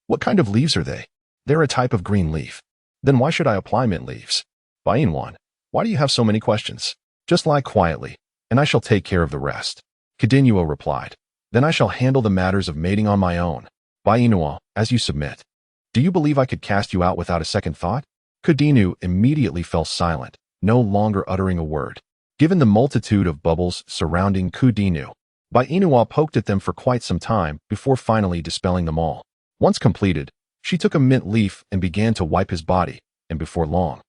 "What kind of leaves are they?" "They're a type of green leaf." "Then why should I apply mint leaves?" "Bainwan, why do you have so many questions? Just lie quietly, and I shall take care of the rest." Kidianuo replied, "Then I shall handle the matters of mating on my own." Bainua, as you submit. "Do you believe I could cast you out without a second thought?" Kudinu immediately fell silent, no longer uttering a word. Given the multitude of bubbles surrounding Kudinu, Bainua poked at them for quite some time before finally dispelling them all. Once completed, she took a mint leaf and began to wipe his body, and before long,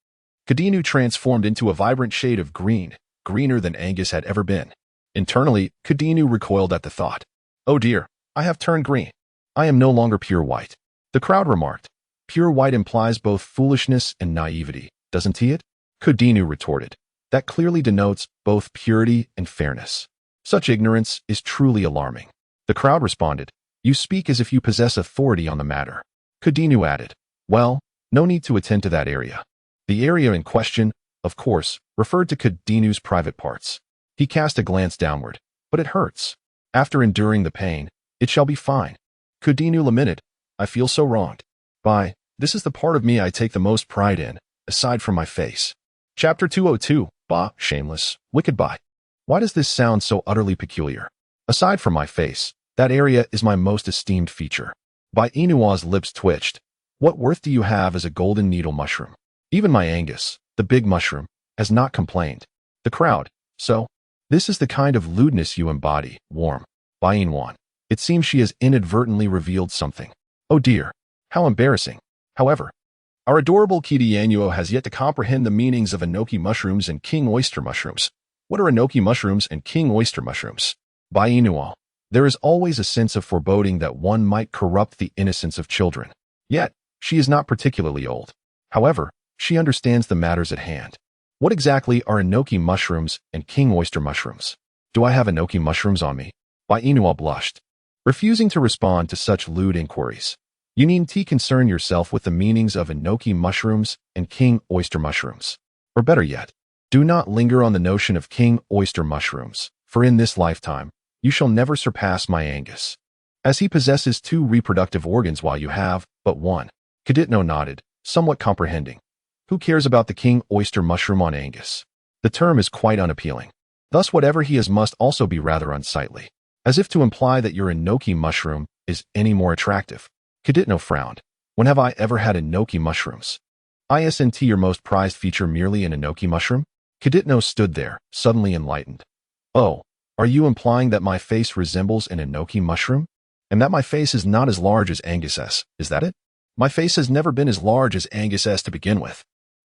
Kudinu transformed into a vibrant shade of green, greener than Angus had ever been. Internally, Kudinu recoiled at the thought. "Oh dear, I have turned green. I am no longer pure white." The crowd remarked. "Pure white implies both foolishness and naivety, doesn't he?" Kudinu retorted. "That clearly denotes both purity and fairness. Such ignorance is truly alarming." The crowd responded. "You speak as if you possess authority on the matter." Kudinu added, "Well, no need to attend to that area." The area in question, of course, referred to Kudinu's private parts. He cast a glance downward. "But it hurts. After enduring the pain, it shall be fine." Kudinu lamented, "I feel so wronged. Bai, this is the part of me I take the most pride in, aside from my face." Chapter 202, Ba, shameless, wicked Bai. Why does this sound so utterly peculiar? Aside from my face, that area is my most esteemed feature. Bainua's lips twitched. "What worth do you have as a golden needle mushroom?" Even my Angus, the big mushroom, has not complained. The crowd, so? This is the kind of lewdness you embody, warm. Bainwan. It seems she has inadvertently revealed something. Oh dear, how embarrassing. However, our adorable Kidianuo has yet to comprehend the meanings of enoki mushrooms and king oyster mushrooms. What are enoki mushrooms and king oyster mushrooms? Bainuo. There is always a sense of foreboding that one might corrupt the innocence of children. Yet, she is not particularly old. However, she understands the matters at hand. What exactly are enoki mushrooms and king oyster mushrooms? Do I have enoki mushrooms on me? Bainua blushed, refusing to respond to such lewd inquiries. You needn't concern yourself with the meanings of enoki mushrooms and king oyster mushrooms. Or better yet, do not linger on the notion of king oyster mushrooms, for in this lifetime, you shall never surpass my Angus, as he possesses 2 reproductive organs while you have but 1. Kaditno nodded, somewhat comprehending. Who cares about the king oyster mushroom on Angus? The term is quite unappealing. Thus whatever he is must also be rather unsightly, as if to imply that your enoki mushroom is any more attractive. Kaditno frowned. When have I ever had enoki mushrooms? Isn't your most prized feature merely an enoki mushroom? Kaditno stood there, suddenly enlightened. Oh, are you implying that my face resembles an enoki mushroom? And that my face is not as large as Angus's, is that it? My face has never been as large as Angus's to begin with.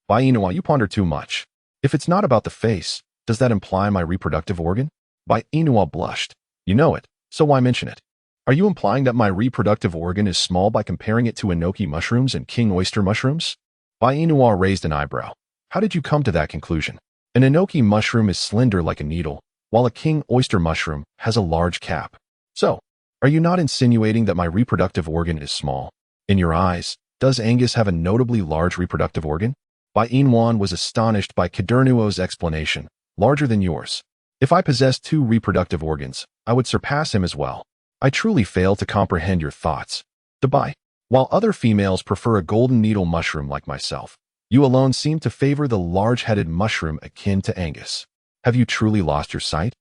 Bainua, you ponder too much. If it's not about the face, does that imply my reproductive organ? Bainua blushed. You know it, so why mention it? Are you implying that my reproductive organ is small by comparing it to enoki mushrooms and king oyster mushrooms? Bainua raised an eyebrow. How did you come to that conclusion? An enoki mushroom is slender like a needle, while a king oyster mushroom has a large cap. So, are you not insinuating that my reproductive organ is small? In your eyes, does Angus have a notably large reproductive organ? Bainwan was astonished by Kadernuo's explanation. Larger than yours. If I possessed 2 reproductive organs, I would surpass him as well. I truly fail to comprehend your thoughts. Dabai. While other females prefer a golden needle mushroom like myself, you alone seem to favor the large-headed mushroom akin to Angus. Have you truly lost your sight?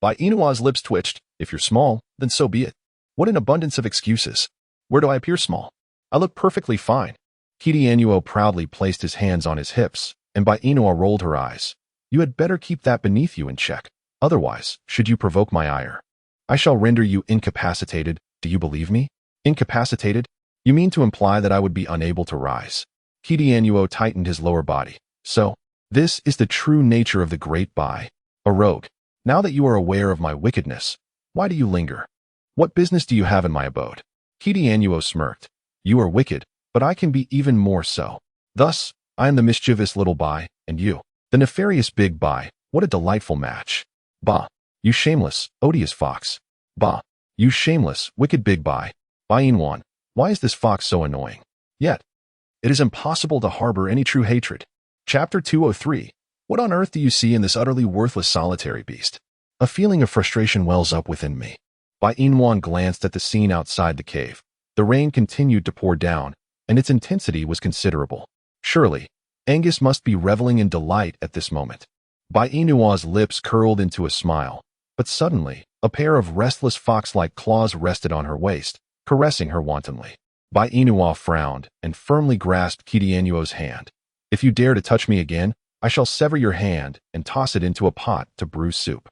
Bainua's lips twitched. If you're small, then so be it. What an abundance of excuses. Where do I appear small? I look perfectly fine. Kidianuo proudly placed his hands on his hips, and Bainua rolled her eyes. You had better keep that beneath you in check. Otherwise, should you provoke my ire, I shall render you incapacitated. Do you believe me? Incapacitated? You mean to imply that I would be unable to rise? Kidianuo tightened his lower body. So, this is the true nature of the great Bai, a rogue. Now that you are aware of my wickedness, why do you linger? What business do you have in my abode? Kidianuo smirked. You are wicked, but I can be even more so. Thus, I am the mischievous little Bai, and you, the nefarious big Bai. What a delightful match. Bah, you shameless, odious fox. Bah, you shameless, wicked big Bai. Bainwan, why is this fox so annoying? Yet, it is impossible to harbor any true hatred. Chapter 203. What on earth do you see in this utterly worthless solitary beast? A feeling of frustration wells up within me. Bainwan glanced at the scene outside the cave. The rain continued to pour down, and its intensity was considerable. Surely, Angus must be reveling in delight at this moment. Bainua's lips curled into a smile, but suddenly, a pair of restless fox-like claws rested on her waist, caressing her wantonly. Bainua frowned and firmly grasped Kidianuo's hand. If you dare to touch me again, I shall sever your hand and toss it into a pot to brew soup.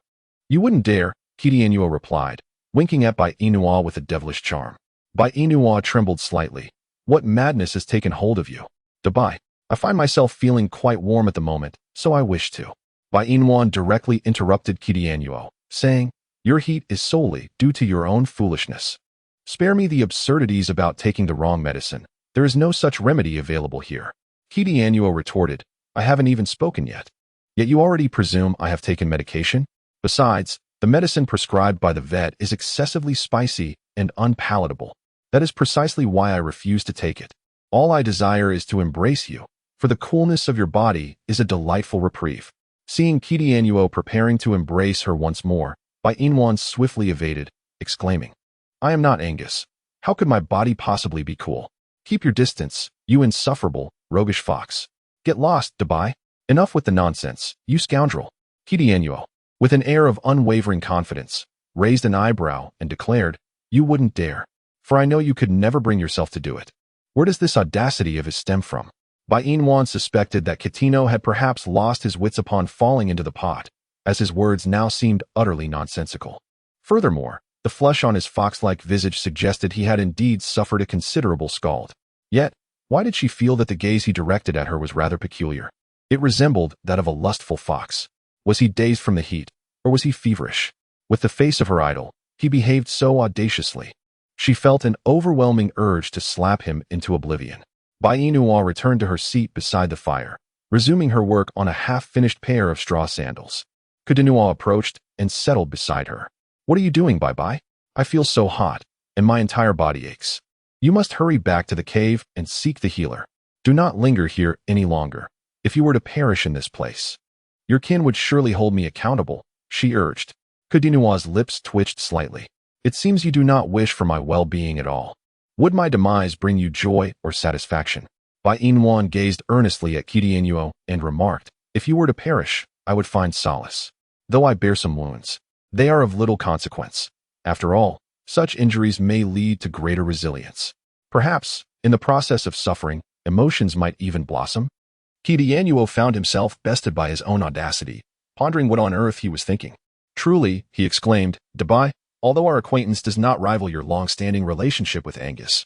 You wouldn't dare, Kidianuo replied, winking at Bainua with a devilish charm. Bainua trembled slightly. What madness has taken hold of you? Dabai, I find myself feeling quite warm at the moment, so I wish to. Bainwan directly interrupted Kidianuo, saying, Your heat is solely due to your own foolishness. Spare me the absurdities about taking the wrong medicine. There is no such remedy available here. Kidianuo retorted, I haven't even spoken yet. Yet you already presume I have taken medication? Besides, the medicine prescribed by the vet is excessively spicy and unpalatable. That is precisely why I refuse to take it. All I desire is to embrace you, for the coolness of your body is a delightful reprieve. Seeing Kidianuo preparing to embrace her once more, Bainwan swiftly evaded, exclaiming, I am not Angus. How could my body possibly be cool? Keep your distance, you insufferable, roguish fox. Get lost, Dabai. Enough with the nonsense, you scoundrel. Kidianuo, with an air of unwavering confidence, raised an eyebrow and declared, You wouldn't dare. For I know you could never bring yourself to do it. Where does this audacity of his stem from? Bainwan suspected that Kitino had perhaps lost his wits upon falling into the pot, as his words now seemed utterly nonsensical. Furthermore, the flush on his fox-like visage suggested he had indeed suffered a considerable scald. Yet, why did she feel that the gaze he directed at her was rather peculiar? It resembled that of a lustful fox. Was he dazed from the heat, or was he feverish? With the face of her idol, he behaved so audaciously. She felt an overwhelming urge to slap him into oblivion. Bainua returned to her seat beside the fire, resuming her work on a half-finished pair of straw sandals. Kidianuo approached and settled beside her. What are you doing, Bai? I feel so hot, and my entire body aches. You must hurry back to the cave and seek the healer. Do not linger here any longer. If you were to perish in this place, your kin would surely hold me accountable, she urged. Kidianuo's lips twitched slightly. It seems you do not wish for my well-being at all. Would my demise bring you joy or satisfaction? Bainwan gazed earnestly at Kidianuo and remarked, If you were to perish, I would find solace. Though I bear some wounds, they are of little consequence. After all, such injuries may lead to greater resilience. Perhaps, in the process of suffering, emotions might even blossom. Kidianuo found himself bested by his own audacity, pondering what on earth he was thinking. Truly, he exclaimed, Dabai, although our acquaintance does not rival your long-standing relationship with Angus,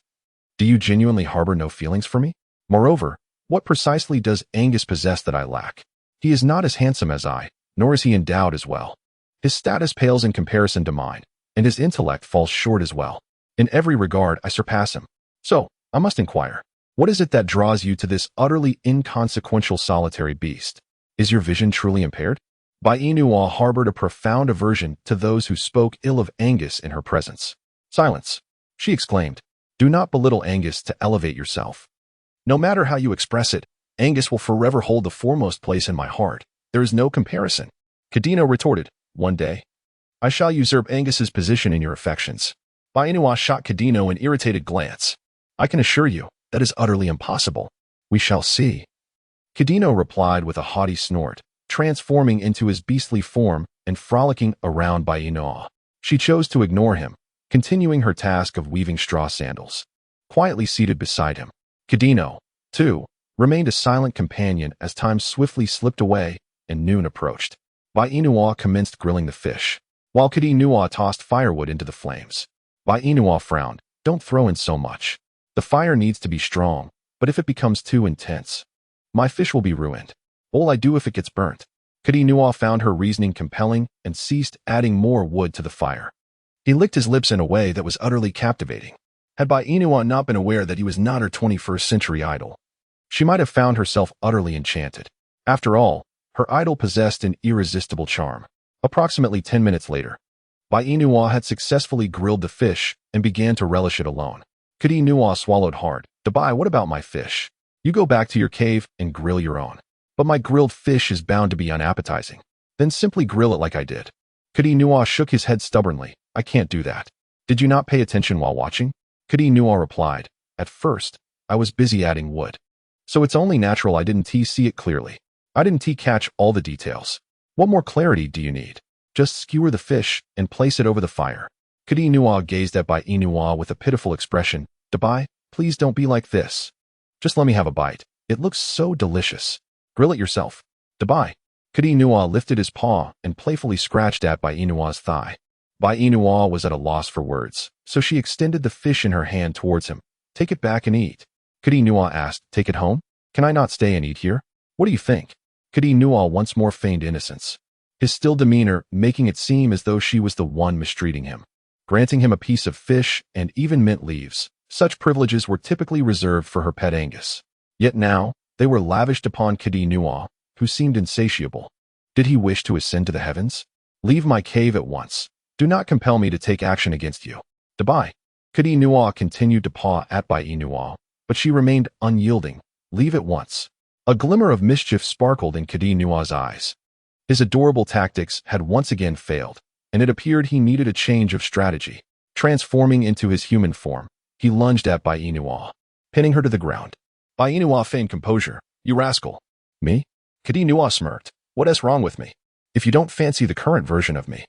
do you genuinely harbor no feelings for me? Moreover, what precisely does Angus possess that I lack? He is not as handsome as I, nor is he endowed as well. His status pales in comparison to mine, and his intellect falls short as well. In every regard, I surpass him. So, I must inquire, what is it that draws you to this utterly inconsequential solitary beast? Is your vision truly impaired? Bainua harbored a profound aversion to those who spoke ill of Angus in her presence. Silence, she exclaimed. Do not belittle Angus to elevate yourself. No matter how you express it, Angus will forever hold the foremost place in my heart. There is no comparison. Kidianuo retorted, One day, I shall usurp Angus's position in your affections. Bainua shot Kidianuo an irritated glance. I can assure you, that is utterly impossible. We shall see. Kidianuo replied with a haughty snort, transforming into his beastly form and frolicking around Bainua. She chose to ignore him, continuing her task of weaving straw sandals. quietly seated beside him. Kadino, too, remained a silent companion as time swiftly slipped away and noon approached. Bai Inua commenced grilling the fish, while Kadinua tossed firewood into the flames. Bai Inua frowned. Don't throw in so much. The fire needs to be strong, but if it becomes too intense, my fish will be ruined. What'll I do if it gets burnt? Kadinua found her reasoning compelling and ceased adding more wood to the fire. He licked his lips in a way that was utterly captivating. Had Bai Inua not been aware that he was not her 21st century idol, she might have found herself utterly enchanted. After all, her idol possessed an irresistible charm. Approximately 10 minutes later, Bai Inua had successfully grilled the fish and began to relish it alone. Kadinua swallowed hard. Dabai, what about my fish? You go back to your cave and grill your own. But my grilled fish is bound to be unappetizing. Then simply grill it like I did. Kadinua shook his head stubbornly. I can't do that. Did you not pay attention while watching? Kadinua replied. At first, I was busy adding wood. So it's only natural I didn't see it clearly. I didn't catch all the details. What more clarity do you need? Just skewer the fish and place it over the fire. Kadinua gazed at Bai Inua with a pitiful expression. Dabai, please don't be like this. Just let me have a bite. It looks so delicious. Grill it yourself. Dabai. Kadinua lifted his paw and playfully scratched at Bai Inua's thigh. Bai Inua was at a loss for words, so she extended the fish in her hand towards him. Take it back and eat. Kadinua asked, take it home? Can I not stay and eat here? What do you think? Kadinua once more feigned innocence, his still demeanor making it seem as though she was the one mistreating him. Granting him a piece of fish and even mint leaves, such privileges were typically reserved for her pet Angus. Yet now, they were lavished upon Kadinua, who seemed insatiable. Did he wish to ascend to the heavens? Leave my cave at once. Do not compel me to take action against you. Dabai. Kadinua continued to paw at Bai Inua, but she remained unyielding. Leave at once. A glimmer of mischief sparkled in Kadinua's eyes. His adorable tactics had once again failed, and it appeared he needed a change of strategy. Transforming into his human form, he lunged at Bai Inua, pinning her to the ground. Bai Inua feigned composure. You rascal. Me? Kadinua smirked. What is wrong with me? If you don't fancy the current version of me,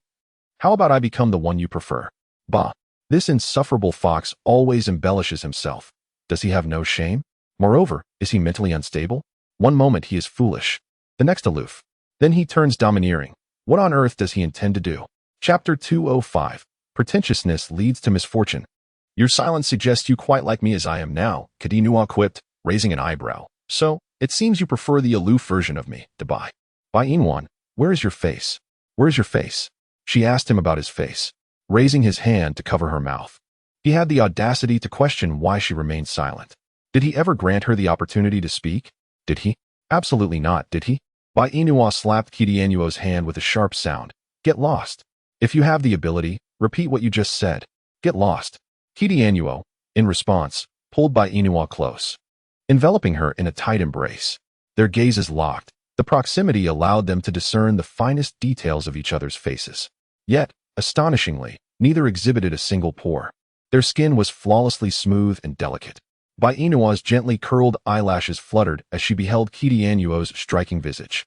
how about I become the one you prefer? Bah. This insufferable fox always embellishes himself. Does he have no shame? Moreover, is he mentally unstable? One moment he is foolish, the next aloof. Then he turns domineering. What on earth does he intend to do? Chapter 205. Pretentiousness leads to misfortune. Your silence suggests you quite like me as I am now, Kadinua quipped, raising an eyebrow. So, it seems you prefer the aloof version of me, Dabai. Bai Inwan, where is your face? Where is your face? She asked him about his face, raising his hand to cover her mouth. He had the audacity to question why she remained silent. Did he ever grant her the opportunity to speak? Did he? Absolutely not, did he? Bai Inua slapped Kadinau's hand with a sharp sound. Get lost. If you have the ability, repeat what you just said. Get lost. Kadinau, in response, pulled Bai Inua close, enveloping her in a tight embrace. Their gazes locked. The proximity allowed them to discern the finest details of each other's faces. Yet, astonishingly, neither exhibited a single pore. Their skin was flawlessly smooth and delicate. Bai Inua's gently curled eyelashes fluttered as she beheld Kadinau's striking visage.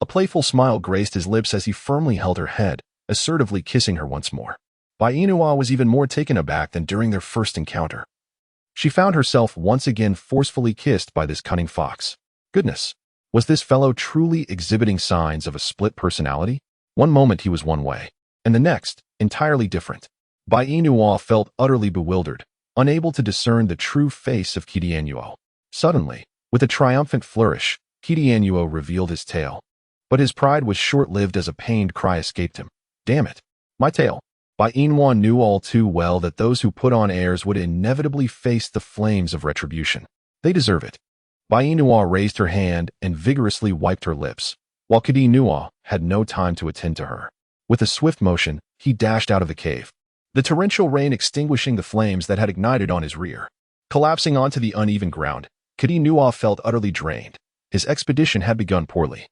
A playful smile graced his lips as he firmly held her head, assertively kissing her once more. Bai Inua was even more taken aback than during their first encounter. She found herself once again forcefully kissed by this cunning fox. Goodness, was this fellow truly exhibiting signs of a split personality? One moment he was one way, and the next, entirely different. Bai Inua felt utterly bewildered, unable to discern the true face of Kadinau. Suddenly, with a triumphant flourish, Kadinau revealed his tail. But his pride was short-lived as a pained cry escaped him. Damn it! My tail! Bai Inua knew all too well that those who put on airs would inevitably face the flames of retribution. They deserve it. Bai Inua raised her hand and vigorously wiped her lips, while Kadinau had no time to attend to her. With a swift motion, he dashed out of the cave, the torrential rain extinguishing the flames that had ignited on his rear. Collapsing onto the uneven ground, Kadinau felt utterly drained. His expedition had begun poorly,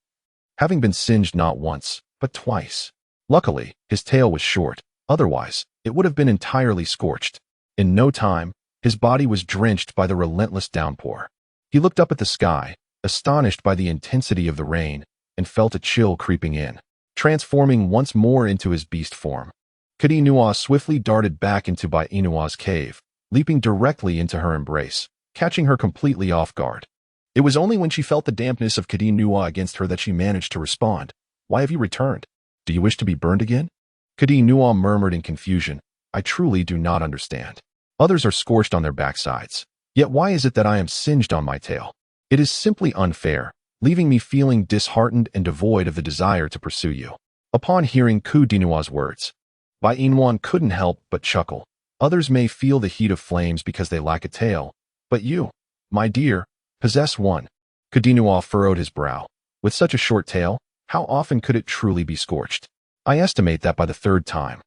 having been singed not once, but twice. Luckily, his tail was short, otherwise, it would have been entirely scorched. In no time, his body was drenched by the relentless downpour. He looked up at the sky, astonished by the intensity of the rain, and felt a chill creeping in, transforming once more into his beast form. Kadinau swiftly darted back into Bai Inua's cave, leaping directly into her embrace, catching her completely off guard. It was only when she felt the dampness of Kadinua against her that she managed to respond. "Why have you returned? Do you wish to be burned again?" Kadinua murmured in confusion. "I truly do not understand. Others are scorched on their backsides. Yet why is it that I am singed on my tail? It is simply unfair, leaving me feeling disheartened and devoid of the desire to pursue you." Upon hearing Kadinua's words, Bai Inwan couldn't help but chuckle. Others may feel the heat of flames because they lack a tail, but you, my dear, possess one. Kadinua furrowed his brow. With such a short tail, how often could it truly be scorched? "I estimate that by the third time.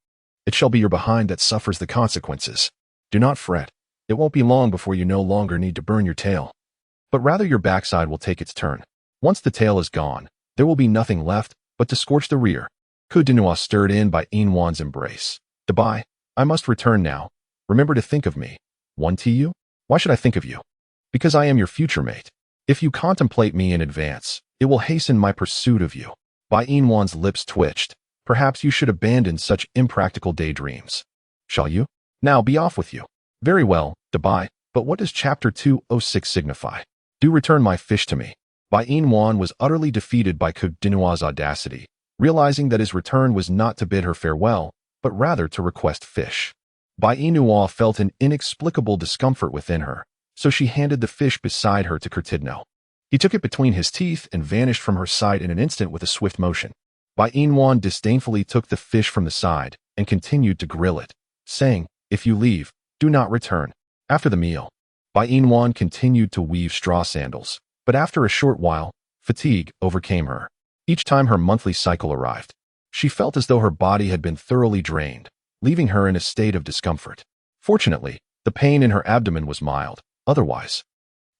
It shall be your behind that suffers the consequences. Do not fret. It won't be long before you no longer need to burn your tail, but rather your backside will take its turn. Once the tail is gone, there will be nothing left but to scorch the rear." Kadinua stirred in by Inwan's embrace. "Dabai, I must return now. Remember to think of me." "One to you? Why should I think of you?" "Because I am your future mate. If you contemplate me in advance, it will hasten my pursuit of you." Bai Inwan's lips twitched. "Perhaps you should abandon such impractical daydreams." "Shall you? Now be off with you." "Very well, Dabai, but what does chapter 206 signify? Do return my fish to me." Bai Inwan was utterly defeated by Kadinua's audacity, realizing that his return was not to bid her farewell, but rather to request fish. Bai Inua felt an inexplicable discomfort within her, so she handed the fish beside her to Curtidno. He took it between his teeth and vanished from her sight in an instant with a swift motion. Bai Inwan disdainfully took the fish from the side and continued to grill it, saying, "If you leave, do not return." After the meal, Bai Inwan continued to weave straw sandals, but after a short while, fatigue overcame her. Each time her monthly cycle arrived, she felt as though her body had been thoroughly drained, leaving her in a state of discomfort. Fortunately, the pain in her abdomen was mild. Otherwise,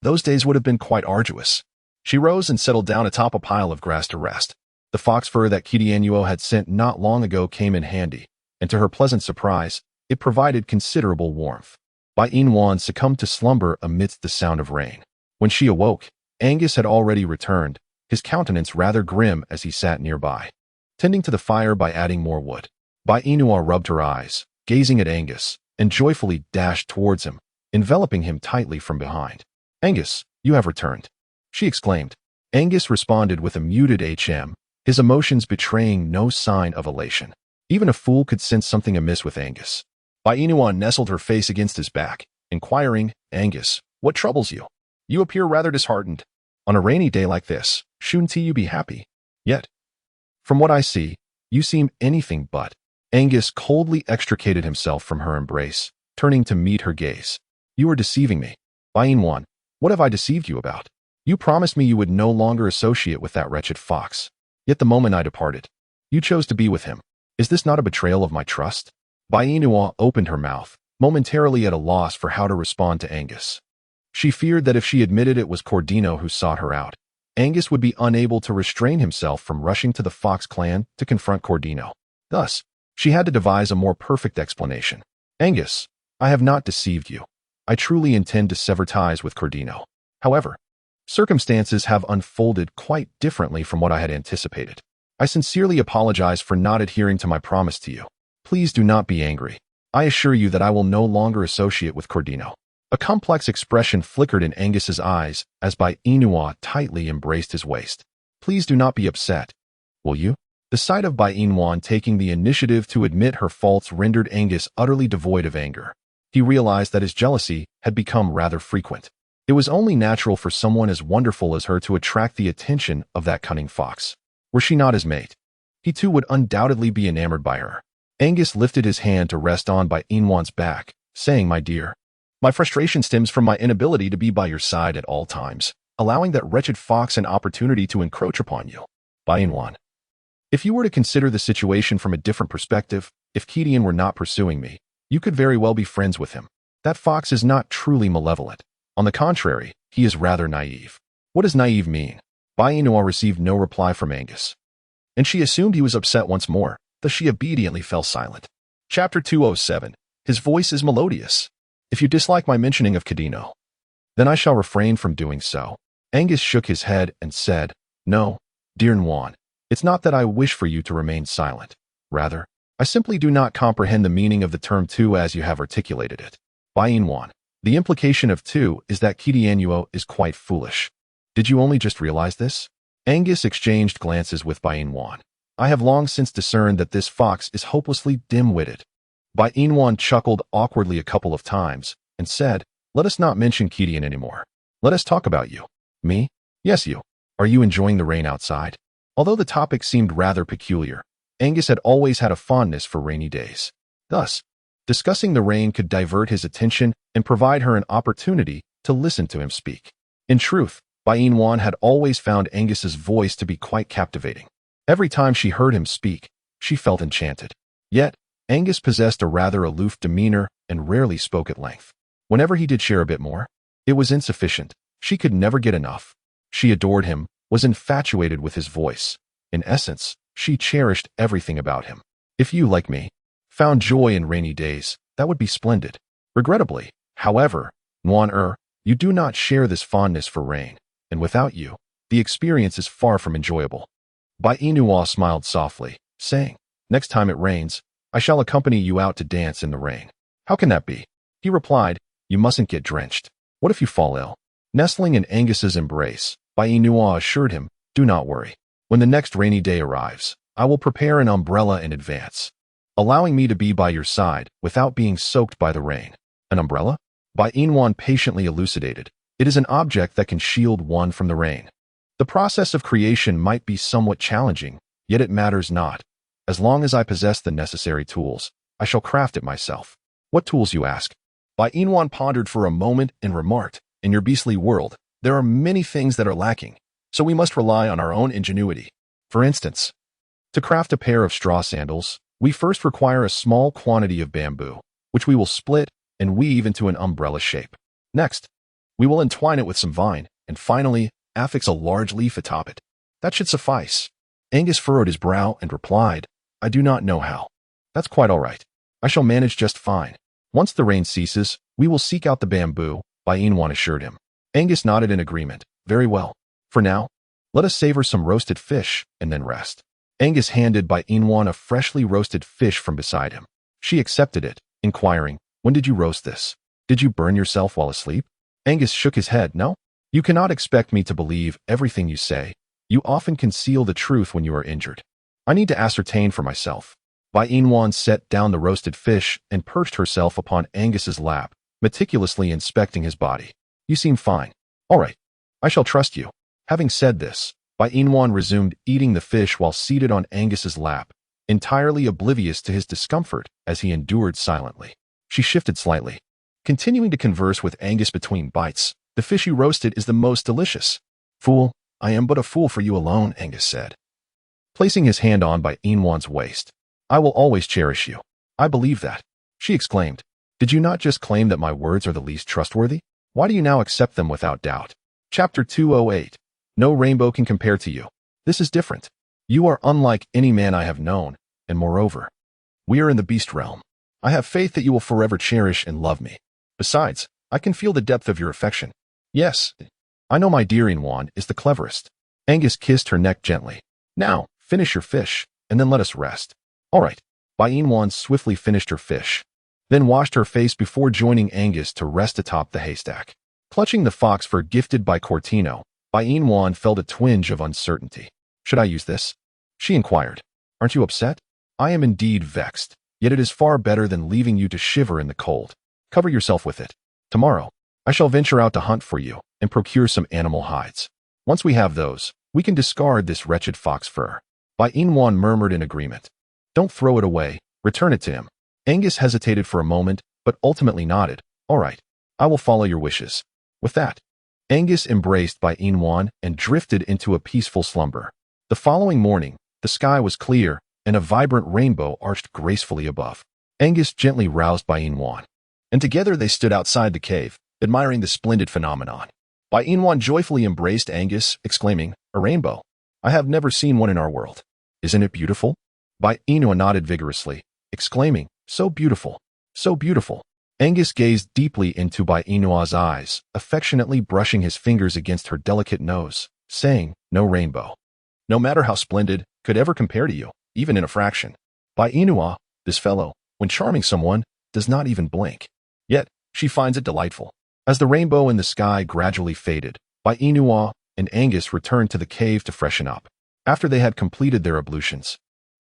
those days would have been quite arduous. She rose and settled down atop a pile of grass to rest. The fox fur that Kadinuo had sent not long ago came in handy, and to her pleasant surprise, it provided considerable warmth. Bai Inwan succumbed to slumber amidst the sound of rain. When she awoke, Angus had already returned, his countenance rather grim as he sat nearby, tending to the fire by adding more wood. Bai Inua rubbed her eyes, gazing at Angus, and joyfully dashed towards him, enveloping him tightly from behind. "Angus, you have returned," she exclaimed. Angus responded with a muted HM, his emotions betraying no sign of elation. Even a fool could sense something amiss with Angus. Bai Inua nestled her face against his back, inquiring, "Angus, what troubles you? You appear rather disheartened. On a rainy day like this, shouldn't you be happy? Yet, from what I see, you seem anything but." Angus coldly extricated himself from her embrace, turning to meet her gaze. "You are deceiving me. Bai Inwan, what have I deceived you about? You promised me you would no longer associate with that wretched fox. Yet the moment I departed, you chose to be with him. Is this not a betrayal of my trust?" Bai Inua opened her mouth, momentarily at a loss for how to respond to Angus. She feared that if she admitted it was Cordino who sought her out, Angus would be unable to restrain himself from rushing to the Fox clan to confront Cordino. Thus, she had to devise a more perfect explanation. "Angus, I have not deceived you. I truly intend to sever ties with Cordino. However, circumstances have unfolded quite differently from what I had anticipated. I sincerely apologize for not adhering to my promise to you. Please do not be angry. I assure you that I will no longer associate with Cordino." A complex expression flickered in Angus's eyes as Bai Inua tightly embraced his waist. "Please do not be upset. Will you?" The sight of Bai Inwan taking the initiative to admit her faults rendered Angus utterly devoid of anger. He realized that his jealousy had become rather frequent. It was only natural for someone as wonderful as her to attract the attention of that cunning fox. Were she not his mate, he too would undoubtedly be enamored by her. Angus lifted his hand to rest on Bai Inwan's back, saying, "My dear, my frustration stems from my inability to be by your side at all times, allowing that wretched fox an opportunity to encroach upon you. Bai Inwan, if you were to consider the situation from a different perspective, if Kidian were not pursuing me, you could very well be friends with him. That fox is not truly malevolent. On the contrary, he is rather naive." "What does naive mean?" Bai Inua received no reply from Angus, and she assumed he was upset once more, thus she obediently fell silent. Chapter 207. His voice is melodious. "If you dislike my mentioning of Cordino, then I shall refrain from doing so." Angus shook his head and said, "No, dear Nwan, it's not that I wish for you to remain silent. Rather, I simply do not comprehend the meaning of the term too as you have articulated it. Bainwan. The implication of 2 is that Kidianuo is quite foolish. Did you only just realize this? Angus exchanged glances with Bainwan. I have long since discerned that this fox is hopelessly dim-witted. Bainwan chuckled awkwardly a couple of times and said, let us not mention Kidian anymore. Let us talk about you. Me? Yes, you. Are you enjoying the rain outside? Although the topic seemed rather peculiar, Angus had always had a fondness for rainy days. Thus, discussing the rain could divert his attention and provide her an opportunity to listen to him speak. In truth, Bainwan had always found Angus's voice to be quite captivating. Every time she heard him speak, she felt enchanted. Yet, Angus possessed a rather aloof demeanor and rarely spoke at length. Whenever he did share a bit more, it was insufficient. She could never get enough. She adored him, was infatuated with his voice. In essence, she cherished everything about him. If you, like me, found joy in rainy days, that would be splendid. Regrettably, however, Nguyen-er, you do not share this fondness for rain, and without you, the experience is far from enjoyable. Bainua smiled softly, saying, next time it rains, I shall accompany you out to dance in the rain. How can that be? He replied, you mustn't get drenched. What if you fall ill? Nestling in Angus's embrace, Bainua assured him, do not worry. When the next rainy day arrives, I will prepare an umbrella in advance, allowing me to be by your side without being soaked by the rain. An umbrella? Bainwan patiently elucidated. It is an object that can shield one from the rain. The process of creation might be somewhat challenging, yet it matters not. As long as I possess the necessary tools, I shall craft it myself. What tools, you ask? Bainwan pondered for a moment and remarked, in your beastly world, there are many things that are lacking, so we must rely on our own ingenuity. For instance, to craft a pair of straw sandals, we first require a small quantity of bamboo, which we will split and weave into an umbrella shape. Next, we will entwine it with some vine, and finally, affix a large leaf atop it. That should suffice. Angus furrowed his brow and replied, I do not know how. That's quite all right. I shall manage just fine. Once the rain ceases, we will seek out the bamboo, Bainwan assured him. Angus nodded in agreement. Very well. For now, let us savor some roasted fish and then rest. Angus handed Bainwan a freshly roasted fish from beside him. She accepted it, inquiring, when did you roast this? Did you burn yourself while asleep? Angus shook his head. No? You cannot expect me to believe everything you say. You often conceal the truth when you are injured. I need to ascertain for myself. Bainwan set down the roasted fish and perched herself upon Angus's lap, meticulously inspecting his body. You seem fine. All right. I shall trust you. Having said this, Bainwan resumed eating the fish while seated on Angus's lap, entirely oblivious to his discomfort as he endured silently. She shifted slightly, continuing to converse with Angus between bites. The fish you roasted is the most delicious. Fool, I am but a fool for you alone, Angus said, placing his hand on Bainwan's waist. I will always cherish you. I believe that. She exclaimed. Did you not just claim that my words are the least trustworthy? Why do you now accept them without doubt? Chapter 208. No rainbow can compare to you. This is different. You are unlike any man I have known, and moreover, we are in the beast realm. I have faith that you will forever cherish and love me. Besides, I can feel the depth of your affection. Yes, I know my dear Inwan is the cleverest. Angus kissed her neck gently. Now, finish your fish, and then let us rest. All right. Bainwan swiftly finished her fish, then washed her face before joining Angus to rest atop the haystack. Clutching the fox fur gifted by Cortino, Bainwan felt a twinge of uncertainty. Should I use this? She inquired. Aren't you upset? I am indeed vexed, yet it is far better than leaving you to shiver in the cold. Cover yourself with it. Tomorrow, I shall venture out to hunt for you and procure some animal hides. Once we have those, we can discard this wretched fox fur. Bainwan murmured in agreement. Don't throw it away, return it to him. Angus hesitated for a moment, but ultimately nodded. All right, I will follow your wishes. With that, Angus embraced Bainwan and drifted into a peaceful slumber. The following morning, the sky was clear, and a vibrant rainbow arched gracefully above. Angus gently roused Bainwan, and together they stood outside the cave, admiring the splendid phenomenon. Bainwan joyfully embraced Angus, exclaiming, A rainbow! I have never seen one in our world. Isn't it beautiful? Bainwan nodded vigorously, exclaiming, So beautiful! So beautiful! Angus gazed deeply into Bainwan's eyes, affectionately brushing his fingers against her delicate nose, saying, No rainbow, no matter how splendid, could ever compare to you, even in a fraction. Bainwan, this fellow, when charming someone, does not even blink. Yet, She finds it delightful. As the rainbow in the sky gradually faded, Bainua and Angus returned to the cave to freshen up. After they had completed their ablutions,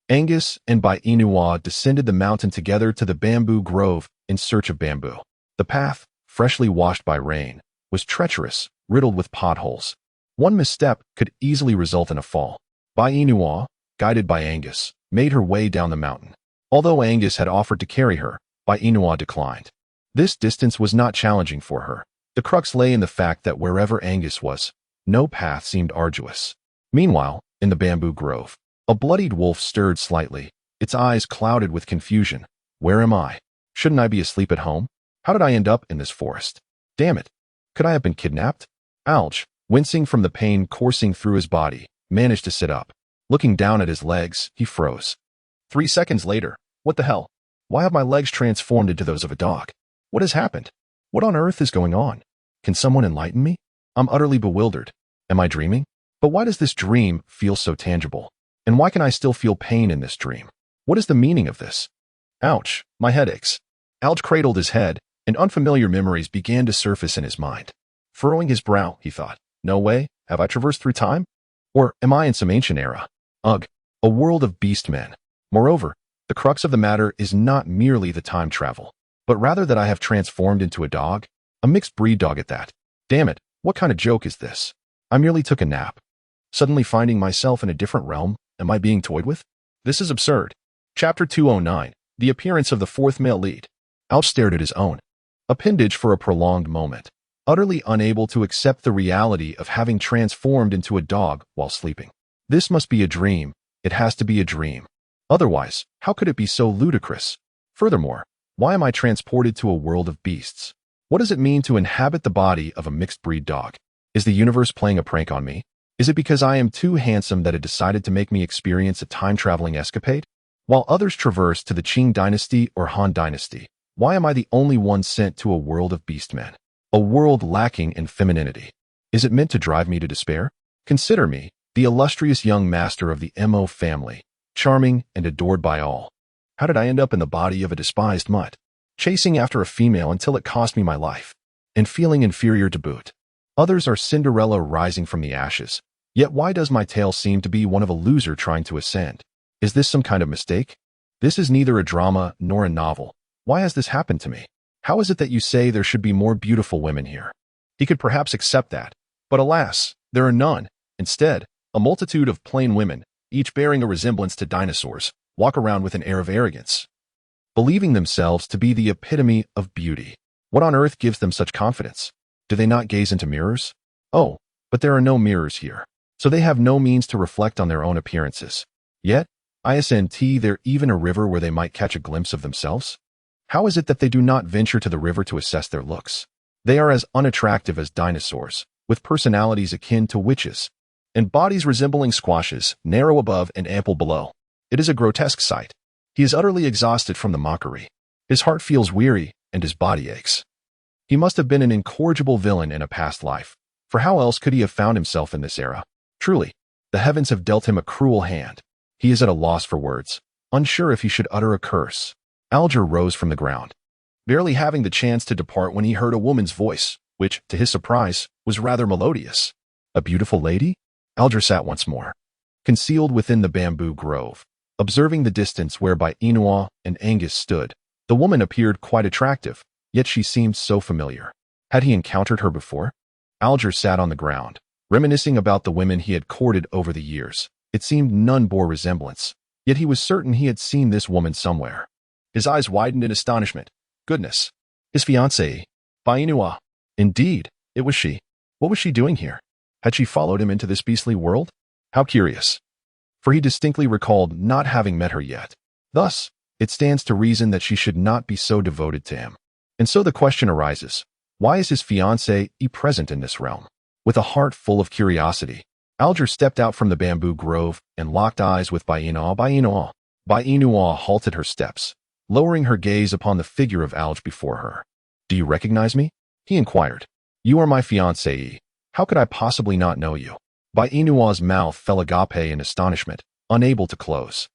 Angus and Bainua descended the mountain together to the bamboo grove in search of bamboo. The path, freshly washed by rain, was treacherous, riddled with potholes. One misstep could easily result in a fall. Bainua, guided by Angus, made her way down the mountain. Although Angus had offered to carry her, Bainua declined. This distance was not challenging for her. The crux lay in the fact that wherever Angus was, no path seemed arduous. Meanwhile, in the bamboo grove, a bloodied wolf stirred slightly, its eyes clouded with confusion. Where am I? Shouldn't I be asleep at home? How did I end up in this forest? Damn it! Could I have been kidnapped? Alge, wincing from the pain coursing through his body, managed to sit up. Looking down at his legs, he froze. 3 seconds later, what the hell? Why have my legs transformed into those of a dog? What has happened? What on earth is going on? Can someone enlighten me? I'm utterly bewildered. Am I dreaming? But why does this dream feel so tangible? And why can I still feel pain in this dream? What is the meaning of this? Ouch, my head aches. Alge cradled his head, and unfamiliar memories began to surface in his mind. Furrowing his brow, he thought, no way, have I traversed through time? Or am I in some ancient era? Ugh, a world of beast men. Moreover, the crux of the matter is not merely the time travel, but rather that I have transformed into a dog, a mixed breed dog at that. Damn it, what kind of joke is this? I merely took a nap. Suddenly finding myself in a different realm, am I being toyed with? This is absurd. Chapter 209, The Appearance of the Fourth Male Lead. Alge stared at his own appendage for a prolonged moment, utterly unable to accept the reality of having transformed into a dog while sleeping. This must be a dream. It has to be a dream. Otherwise, how could it be so ludicrous? Furthermore, why am I transported to a world of beasts? What does it mean to inhabit the body of a mixed-breed dog? Is the universe playing a prank on me? Is it because I am too handsome that it decided to make me experience a time-traveling escapade? While others traverse to the Qing dynasty or Han dynasty, why am I the only one sent to a world of beastmen? A world lacking in femininity. Is it meant to drive me to despair? Consider me, the illustrious young master of the Mo family, charming and adored by all. How did I end up in the body of a despised mutt, chasing after a female until it cost me my life, and feeling inferior to boot? Others are Cinderella rising from the ashes, yet why does my tale seem to be one of a loser trying to ascend? Is this some kind of mistake? This is neither a drama nor a novel. Why has this happened to me? How is it that you say there should be more beautiful women here? He could perhaps accept that, but alas, there are none. Instead, a multitude of plain women, each bearing a resemblance to dinosaurs, walk around with an air of arrogance, believing themselves to be the epitome of beauty. What on earth gives them such confidence? Do they not gaze into mirrors? Oh, but there are no mirrors here, so they have no means to reflect on their own appearances. Yet, isn't there even a river where they might catch a glimpse of themselves? How is it that they do not venture to the river to assess their looks? They are as unattractive as dinosaurs, with personalities akin to witches, and bodies resembling squashes, narrow above and ample below. It is a grotesque sight. He is utterly exhausted from the mockery. His heart feels weary, and his body aches. He must have been an incorrigible villain in a past life, for how else could he have found himself in this era? Truly, the heavens have dealt him a cruel hand. He is at a loss for words, unsure if he should utter a curse. Alger rose from the ground, barely having the chance to depart when he heard a woman's voice, which, to his surprise, was rather melodious. A beautiful lady? Alger sat once more, concealed within the bamboo grove, observing the distance whereby Inua and Angus stood. The woman appeared quite attractive, yet she seemed so familiar. Had he encountered her before? Alger sat on the ground, reminiscing about the women he had courted over the years. It seemed none bore resemblance, yet he was certain he had seen this woman somewhere. His eyes widened in astonishment. Goodness! His fiancée, Bainua. Indeed, it was she. What was she doing here? Had she followed him into this beastly world? How curious. For he distinctly recalled not having met her yet. Thus, it stands to reason that she should not be so devoted to him. And so the question arises, why is his fiancée present in this realm? With a heart full of curiosity, Alger stepped out from the bamboo grove and locked eyes with Bainua. Bainua halted her steps, lowering her gaze upon the figure of Alge before her. Do you recognize me? He inquired. You are my fiancée. How could I possibly not know you? Bainua's mouth fell agape in astonishment, unable to close.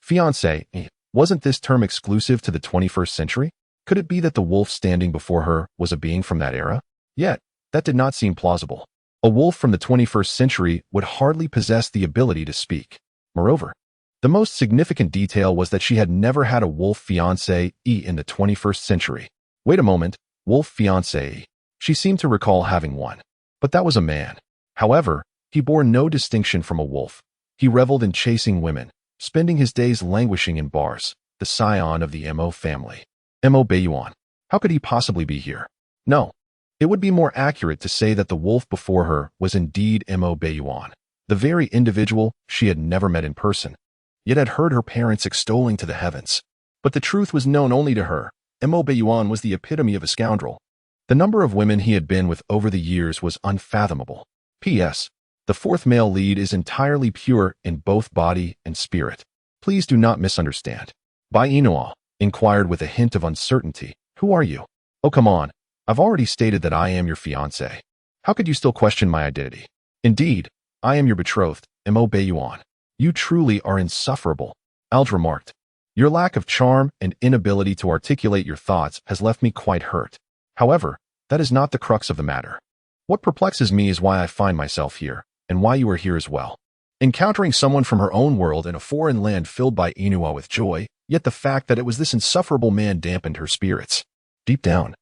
Fiancé, wasn't this term exclusive to the 21st century? Could it be that the wolf standing before her was a being from that era? Yet, that did not seem plausible. A wolf from the 21st century would hardly possess the ability to speak. Moreover, the most significant detail was that she had never had a wolf fiancé in the 21st century. Wait a moment, wolf fiancé. She seemed to recall having one. But that was a man. However, he bore no distinction from a wolf. He reveled in chasing women, spending his days languishing in bars, the scion of the Mo family. Mo Bayuan. How could he possibly be here? No. It would be more accurate to say that the wolf before her was indeed Mo Bayuan, the very individual she had never met in person, yet had heard her parents extolling to the heavens. But the truth was known only to her. Mo Bayuan was the epitome of a scoundrel. The number of women he had been with over the years was unfathomable. P.S. The fourth male lead is entirely pure in both body and spirit. Please do not misunderstand. Bai Inua inquired with a hint of uncertainty. Who are you? Oh, come on. I've already stated that I am your fiancé. How could you still question my identity? Indeed, I am your betrothed, Mo Bayuan. You truly are insufferable, Alj remarked. Your lack of charm and inability to articulate your thoughts has left me quite hurt. However, that is not the crux of the matter. What perplexes me is why I find myself here, and why you are here as well. Encountering someone from her own world in a foreign land filled Bai Inua with joy, yet the fact that it was this insufferable man dampened her spirits. Deep down,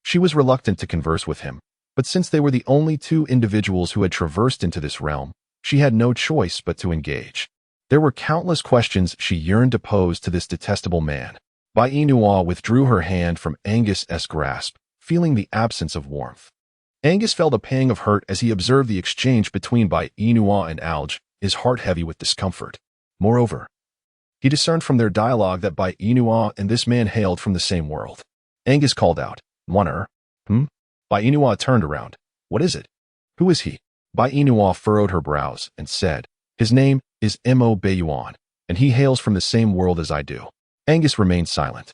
she was reluctant to converse with him, but since they were the only two individuals who had traversed into this realm, she had no choice but to engage. There were countless questions she yearned to pose to this detestable man. Bai Inua withdrew her hand from Angus's grasp, feeling the absence of warmth. Angus felt a pang of hurt as he observed the exchange between Bai Inua and Alj, his heart heavy with discomfort. Moreover, he discerned from their dialogue that Bai Inua and this man hailed from the same world. Angus called out, "Wanner?" Bai Inua turned around. "What is it? Who is he?" Bai Inua furrowed her brows and said, "His name is Mo Bayuan, and he hails from the same world as I do." Angus remained silent.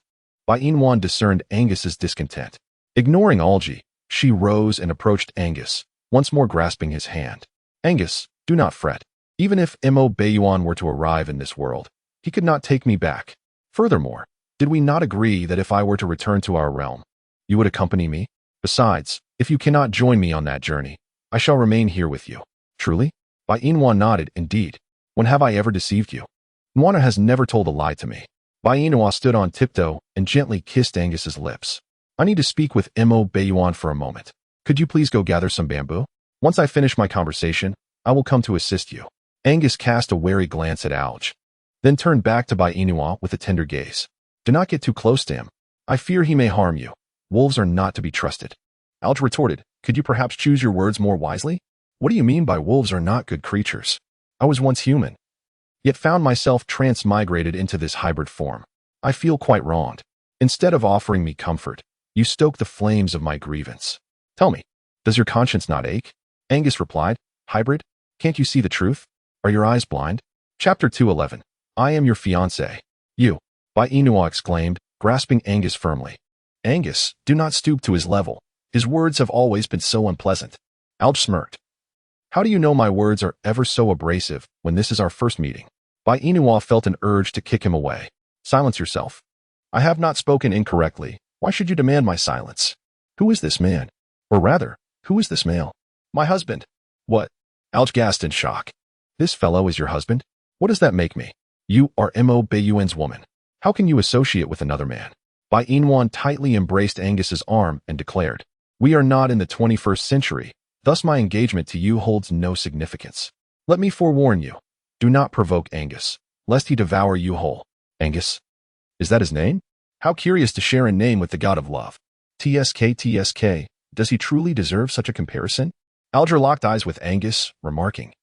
Bai Inua discerned Angus's discontent. Ignoring Alji, she rose and approached Angus, once more grasping his hand. "Angus, do not fret. Even if Mo Bayuan were to arrive in this world, he could not take me back. Furthermore, did we not agree that if I were to return to our realm, you would accompany me? Besides, if you cannot join me on that journey, I shall remain here with you." "Truly?" Bai Inua nodded. "Indeed. When have I ever deceived you? Nwana has never told a lie to me." Bai Inua stood on tiptoe and gently kissed Angus's lips. "I need to speak with Mo Bayuan for a moment. Could you please go gather some bamboo? Once I finish my conversation, I will come to assist you." Angus cast a wary glance at Alj, then turned back to Bai Inua with a tender gaze. "Do not get too close to him. I fear he may harm you. Wolves are not to be trusted." Alj retorted, "Could you perhaps choose your words more wisely? What do you mean by wolves are not good creatures? I was once human, yet found myself transmigrated into this hybrid form. I feel quite wronged. Instead of offering me comfort, you stoke the flames of my grievance. Tell me, does your conscience not ache?" Angus replied, "Hybrid? Can't you see the truth? Are your eyes blind?" Chapter 211. "I am your fiancé." "You," Bai Inua exclaimed, grasping Angus firmly. "Angus, do not stoop to his level. His words have always been so unpleasant." Alj smirked. "How do you know my words are ever so abrasive when this is our first meeting?" Bai Inua felt an urge to kick him away. "Silence yourself. I have not spoken incorrectly. Why should you demand my silence? Who is this man? Or rather, who is this male?" "My husband." "What?" Alj gasped in shock. "This fellow is your husband? What does that make me? You are Mo Bayuan's woman. How can you associate with another man?" Bai Inwan tightly embraced Angus's arm and declared, "We are not in the 21st century, thus my engagement to you holds no significance. Let me forewarn you, do not provoke Angus, lest he devour you whole." "Angus? Is that his name? How curious to share a name with the god of love. TSK, does he truly deserve such a comparison?" Alger locked eyes with Angus, remarking,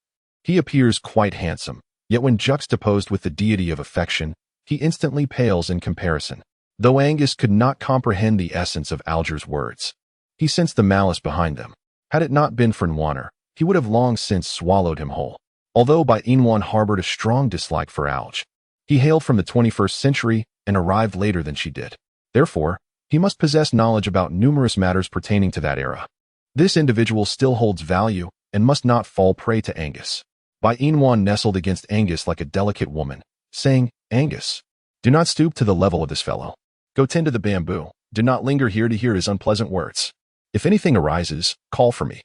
"He appears quite handsome, yet when juxtaposed with the deity of affection, he instantly pales in comparison." Though Angus could not comprehend the essence of Alger's words, he sensed the malice behind them. Had it not been for Nwaner, he would have long since swallowed him whole. Although Bai Inwan harbored a strong dislike for Alj, he hailed from the 21st century and arrived later than she did. Therefore, he must possess knowledge about numerous matters pertaining to that era. This individual still holds value and must not fall prey to Angus. Bai Inwan nestled against Angus like a delicate woman, saying, "Angus, do not stoop to the level of this fellow. Go tend to the bamboo. Do not linger here to hear his unpleasant words. If anything arises, call for me.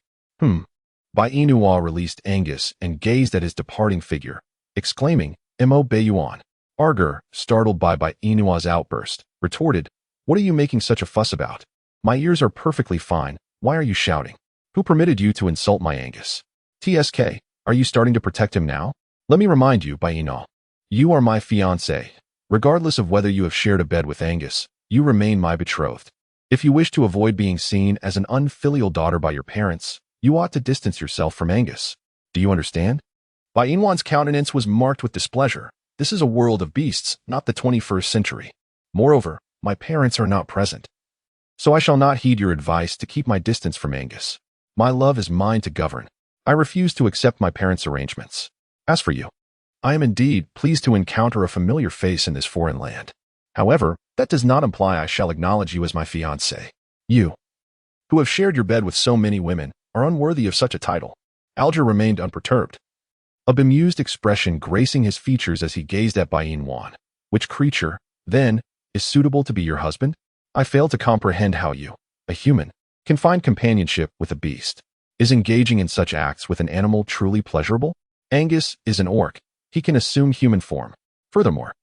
Bai Inua released Angus and gazed at his departing figure, exclaiming, Mo Bayuan. Arger, startled by Bai Inua's outburst, retorted, What are you making such a fuss about? My ears are perfectly fine. Why are you shouting? Who permitted you to insult my Angus? TSK, are you starting to protect him now? Let me remind you, Bai Inua. You are my fiancé. Regardless of whether you have shared a bed with Angus, you remain my betrothed. If you wish to avoid being seen as an unfilial daughter by your parents, you ought to distance yourself from Angus. Do you understand? Bai Inuan's countenance was marked with displeasure. This is a world of beasts, not the 21st century. Moreover, my parents are not present. So I shall not heed your advice to keep my distance from Angus. My love is mine to govern. I refuse to accept my parents' arrangements. As for you, I am indeed pleased to encounter a familiar face in this foreign land. However, that does not imply I shall acknowledge you as my fiancé. You, who have shared your bed with so many women, are unworthy of such a title. Alger remained unperturbed, a bemused expression gracing his features as he gazed at Bai Inuan. Which creature, then, is suitable to be your husband? I fail to comprehend how you, a human, can find companionship with a beast. Is engaging in such acts with an animal truly pleasurable? Angus is an orc. He can assume human form. Furthermore,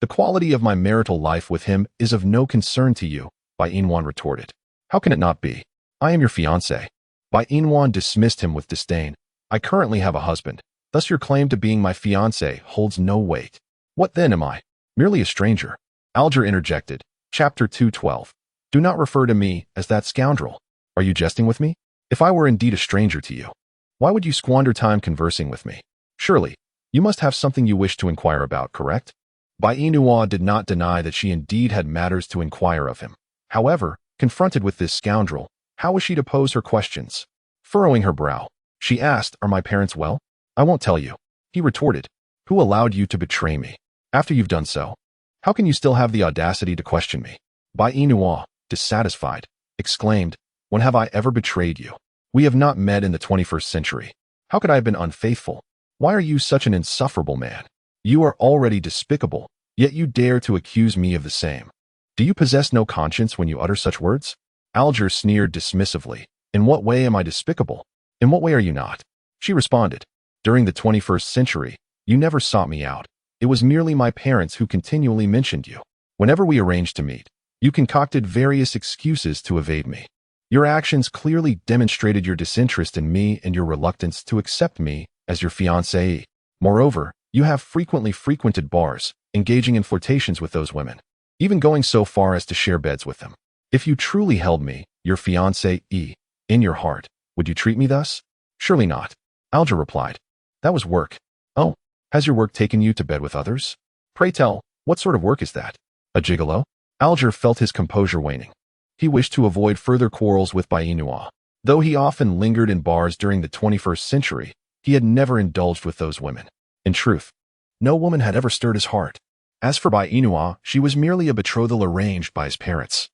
the quality of my marital life with him is of no concern to you, Bai Inuan retorted. How can it not be? I am your fiancé. Bai Inuan dismissed him with disdain. I currently have a husband. Thus your claim to being my fiancé holds no weight. What then am I? Merely a stranger. Alger interjected. Chapter 212. Do not refer to me as that scoundrel. Are you jesting with me? If I were indeed a stranger to you, why would you squander time conversing with me? Surely, you must have something you wish to inquire about, correct? Bai Inua did not deny that she indeed had matters to inquire of him. However, confronted with this scoundrel, how was she to pose her questions? Furrowing her brow, she asked, Are my parents well? I won't tell you. He retorted. Who allowed you to betray me? After you've done so, how can you still have the audacity to question me? Bai Inua, dissatisfied, exclaimed, When have I ever betrayed you? We have not met in the 21st century. How could I have been unfaithful? Why are you such an insufferable man? You are already despicable, yet you dare to accuse me of the same. Do you possess no conscience when you utter such words? Alger sneered dismissively. In what way am I despicable? In what way are you not? She responded. During the 21st century, you never sought me out. It was merely my parents who continually mentioned you. Whenever we arranged to meet, you concocted various excuses to evade me. Your actions clearly demonstrated your disinterest in me and your reluctance to accept me as your fiancée. Moreover, you have frequently frequented bars, engaging in flirtations with those women, even going so far as to share beds with them. If you truly held me, your fiancée, in your heart, would you treat me thus? Surely not. Alger replied. That was work. Oh, has your work taken you to bed with others? Pray tell, what sort of work is that? A gigolo? Alger felt his composure waning. He wished to avoid further quarrels with Bai Inua. Though he often lingered in bars during the 21st century, he had never indulged with those women. In truth, no woman had ever stirred his heart. As for Bai Inua, she was merely a betrothal arranged by his parents,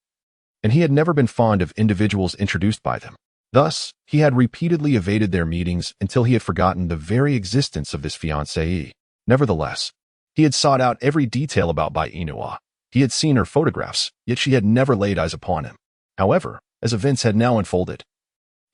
and he had never been fond of individuals introduced by them. Thus, he had repeatedly evaded their meetings until he had forgotten the very existence of this fiancée. Nevertheless, he had sought out every detail about Bai Inua. He had seen her photographs, yet she had never laid eyes upon him. However, as events had now unfolded,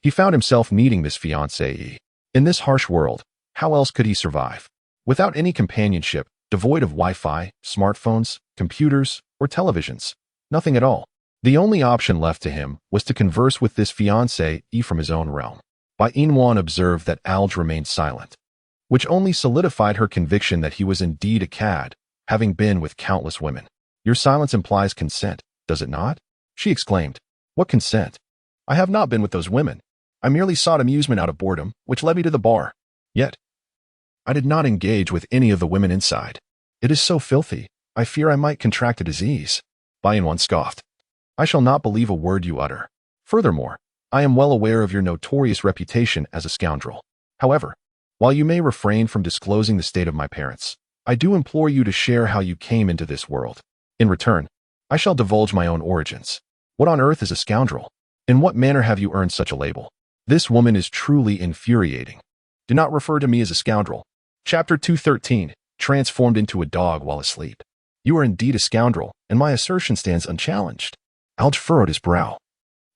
he found himself needing this fiancée. In this harsh world, how else could he survive? Without any companionship, devoid of Wi-Fi, smartphones, computers, or televisions. Nothing at all. The only option left to him was to converse with this fiancée from his own realm. Bai Inuan observed that Alge remained silent, which only solidified her conviction that he was indeed a cad, having been with countless women. Your silence implies consent, does it not? She exclaimed. What consent? I have not been with those women. I merely sought amusement out of boredom, which led me to the bar. Yet, I did not engage with any of the women inside. It is so filthy, I fear I might contract a disease. Bai Inuan scoffed. I shall not believe a word you utter. Furthermore, I am well aware of your notorious reputation as a scoundrel. However, while you may refrain from disclosing the state of my parents, I do implore you to share how you came into this world. In return, I shall divulge my own origins. What on earth is a scoundrel? In what manner have you earned such a label? This woman is truly infuriating. Do not refer to me as a scoundrel. Chapter 213, Transformed into a Dog While Asleep. You are indeed a scoundrel, and my assertion stands unchallenged. Alj furrowed his brow.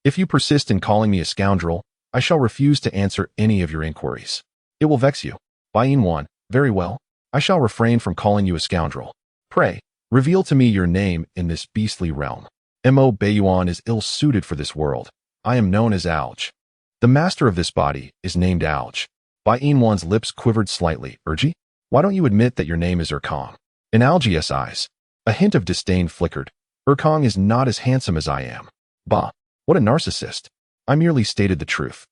If you persist in calling me a scoundrel, I shall refuse to answer any of your inquiries. It will vex you. Bainwan, very well. I shall refrain from calling you a scoundrel. Pray, reveal to me your name in this beastly realm. Mo Bayuan is ill-suited for this world. I am known as Alj. The master of this body is named Alj. Bainwan's lips quivered slightly. Urji? Why don't you admit that your name is Urkong? In Alji's eyes, a hint of disdain flickered. Urkong is not as handsome as I am. Bah, what a narcissist. I merely stated the truth.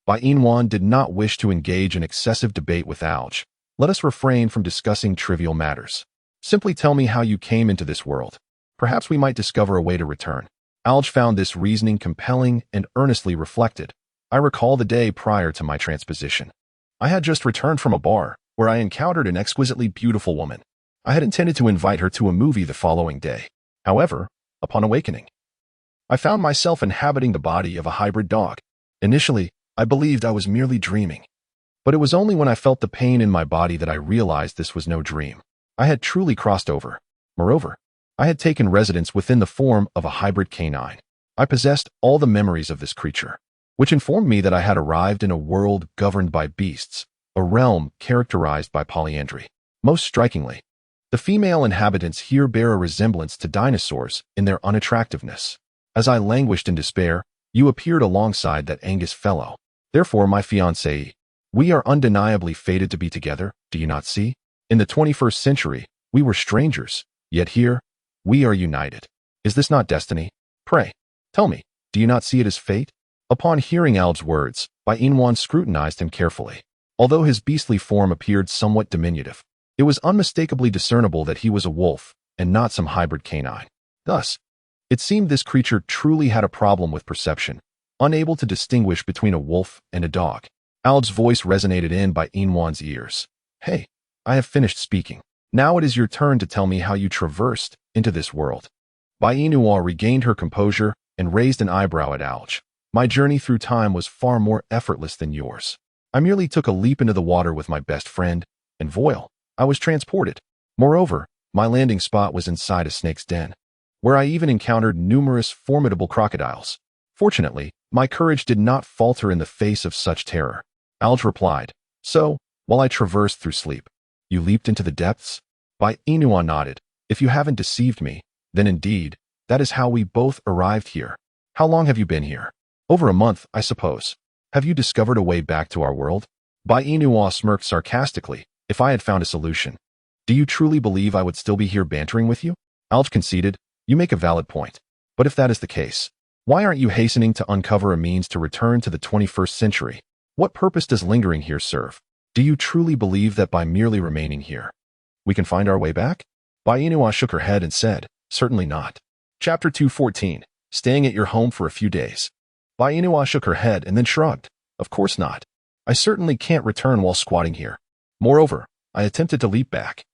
Bainwan did not wish to engage in excessive debate with Alj. Let us refrain from discussing trivial matters. Simply tell me how you came into this world. Perhaps we might discover a way to return. Alj found this reasoning compelling and earnestly reflected. I recall the day prior to my transposition. I had just returned from a bar, where I encountered an exquisitely beautiful woman. I had intended to invite her to a movie the following day. However, upon awakening, I found myself inhabiting the body of a hybrid dog. Initially, I believed I was merely dreaming. But it was only when I felt the pain in my body that I realized this was no dream. I had truly crossed over. Moreover, I had taken residence within the form of a hybrid canine. I possessed all the memories of this creature, which informed me that I had arrived in a world governed by beasts, a realm characterized by polyandry. Most strikingly, the female inhabitants here bear a resemblance to dinosaurs in their unattractiveness. As I languished in despair, you appeared alongside that Angus fellow. Therefore, my fiancée, we are undeniably fated to be together, do you not see? In the 21st century, we were strangers, yet here, we are united. Is this not destiny? Pray, tell me, do you not see it as fate? Upon hearing Alj's words, Bainwan scrutinized him carefully. Although his beastly form appeared somewhat diminutive, it was unmistakably discernible that he was a wolf and not some hybrid canine. Thus, it seemed this creature truly had a problem with perception, unable to distinguish between a wolf and a dog. Alj's voice resonated in Bainwan's ears. Hey, I have finished speaking. Now it is your turn to tell me how you traversed into this world. Bainua regained her composure and raised an eyebrow at Alj. My journey through time was far more effortless than yours. I merely took a leap into the water with my best friend, and voila, I was transported. Moreover, my landing spot was inside a snake's den, where I even encountered numerous formidable crocodiles. Fortunately, my courage did not falter in the face of such terror. Alj replied, so, while I traversed through sleep, you leaped into the depths? Bainua nodded. If you haven't deceived me, then indeed, that is how we both arrived here. How long have you been here? Over a month, I suppose. Have you discovered a way back to our world? Bainua smirked sarcastically. If I had found a solution, do you truly believe I would still be here bantering with you? Alj conceded. You make a valid point. But if that is the case, why aren't you hastening to uncover a means to return to the 21st century? What purpose does lingering here serve? Do you truly believe that by merely remaining here, we can find our way back? Bainua shook her head and said, certainly not. Chapter 214, Staying at your home for a few days. Bainua shook her head and then shrugged. Of course not. I certainly can't return while squatting here. Moreover, I attempted to leap back,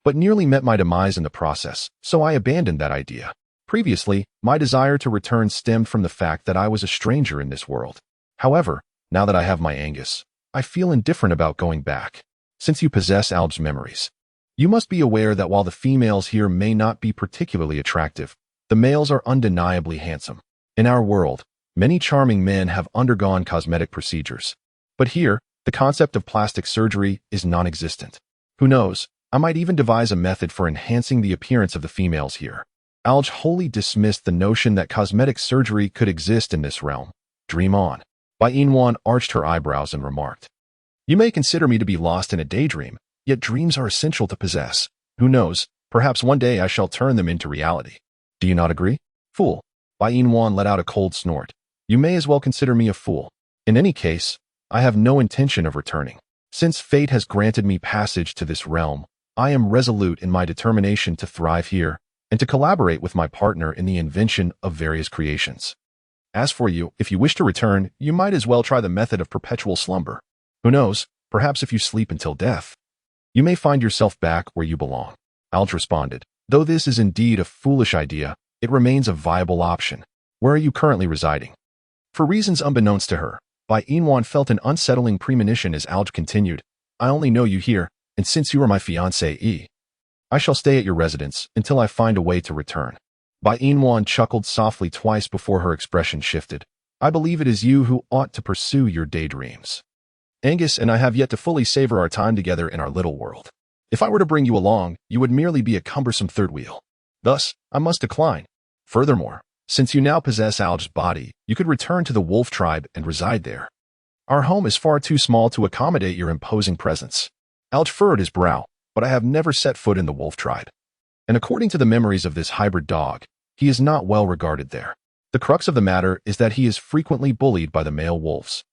but nearly met my demise in the process, so I abandoned that idea. Previously, my desire to return stemmed from the fact that I was a stranger in this world. However, now that I have my Angus, I feel indifferent about going back. Since you possess Alj's memories, you must be aware that while the females here may not be particularly attractive, the males are undeniably handsome. In our world, many charming men have undergone cosmetic procedures. But here, the concept of plastic surgery is non-existent. Who knows, I might even devise a method for enhancing the appearance of the females here. Alj wholly dismissed the notion that cosmetic surgery could exist in this realm. Dream on. Bainwan arched her eyebrows and remarked, you may consider me to be lost in a daydream, yet dreams are essential to possess. Who knows, perhaps one day I shall turn them into reality. Do you not agree? Fool. Bainwan let out a cold snort. You may as well consider me a fool. In any case, I have no intention of returning. Since fate has granted me passage to this realm, I am resolute in my determination to thrive here and to collaborate with my partner in the invention of various creations. As for you, if you wish to return, you might as well try the method of perpetual slumber. Who knows, perhaps if you sleep until death, you may find yourself back where you belong. Alj responded, though this is indeed a foolish idea, it remains a viable option. Where are you currently residing? For reasons unbeknownst to her, Bainwan felt an unsettling premonition as Alj continued, I only know you here, and since you are my fiancée, I shall stay at your residence until I find a way to return. Bai Inwan chuckled softly twice before her expression shifted. I believe it is you who ought to pursue your daydreams. Angus and I have yet to fully savor our time together in our little world. If I were to bring you along, you would merely be a cumbersome third wheel. Thus, I must decline. Furthermore, since you now possess Alge's body, you could return to the wolf tribe and reside there. Our home is far too small to accommodate your imposing presence. Alge furrowed his brow, but I have never set foot in the wolf tribe. And according to the memories of this hybrid dog, he is not well regarded there. The crux of the matter is that he is frequently bullied by the male wolves.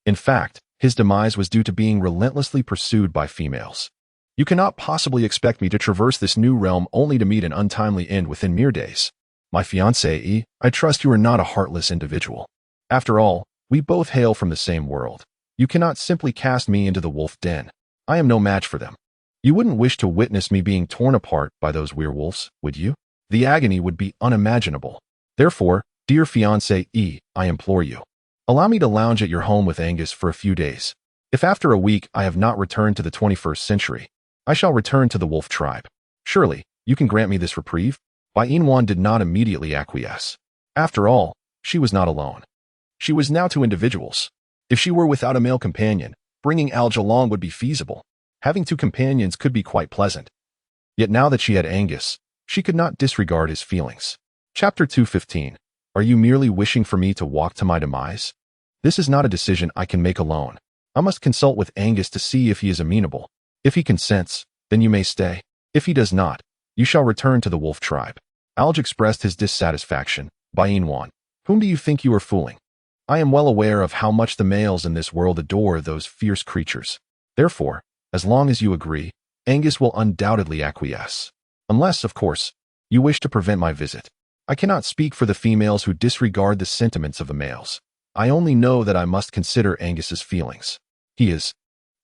In fact, his demise was due to being relentlessly pursued by females. You cannot possibly expect me to traverse this new realm only to meet an untimely end within mere days. My fiancée, I trust you are not a heartless individual. After all, we both hail from the same world. You cannot simply cast me into the wolf den. I am no match for them. You wouldn't wish to witness me being torn apart by those werewolves, would you? The agony would be unimaginable. Therefore, dear fiancée, I implore you, allow me to lounge at your home with Angus for a few days. If after a week I have not returned to the 21st century, I shall return to the wolf tribe. Surely, you can grant me this reprieve? Bai Inwan did not immediately acquiesce. After all, she was not alone. She was now two individuals. If she were without a male companion, bringing Alge along would be feasible. Having two companions could be quite pleasant. Yet now that she had Angus, she could not disregard his feelings. Chapter 215. Are you merely wishing for me to walk to my demise? This is not a decision I can make alone. I must consult with Angus to see if he is amenable. If he consents, then you may stay. If he does not, you shall return to the wolf tribe. Alge expressed his dissatisfaction. Bai Inwan, whom do you think you are fooling? I am well aware of how much the males in this world adore those fierce creatures. Therefore, as long as you agree, Angus will undoubtedly acquiesce. Unless, of course, you wish to prevent my visit. I cannot speak for the females who disregard the sentiments of the males. I only know that I must consider Angus's feelings. He is,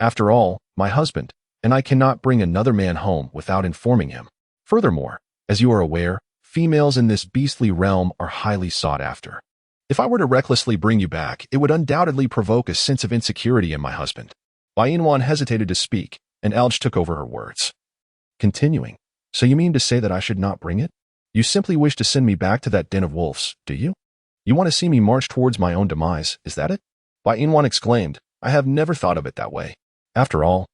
after all, my husband, and I cannot bring another man home without informing him. Furthermore, as you are aware, females in this beastly realm are highly sought after. If I were to recklessly bring you back, it would undoubtedly provoke a sense of insecurity in my husband. Bai Inwan hesitated to speak, and Alge took over her words. Continuing, so you mean to say that I should not bring it? You simply wish to send me back to that den of wolves, do you? You want to see me march towards my own demise, is that it? Bai Inwan exclaimed, I have never thought of it that way. After all,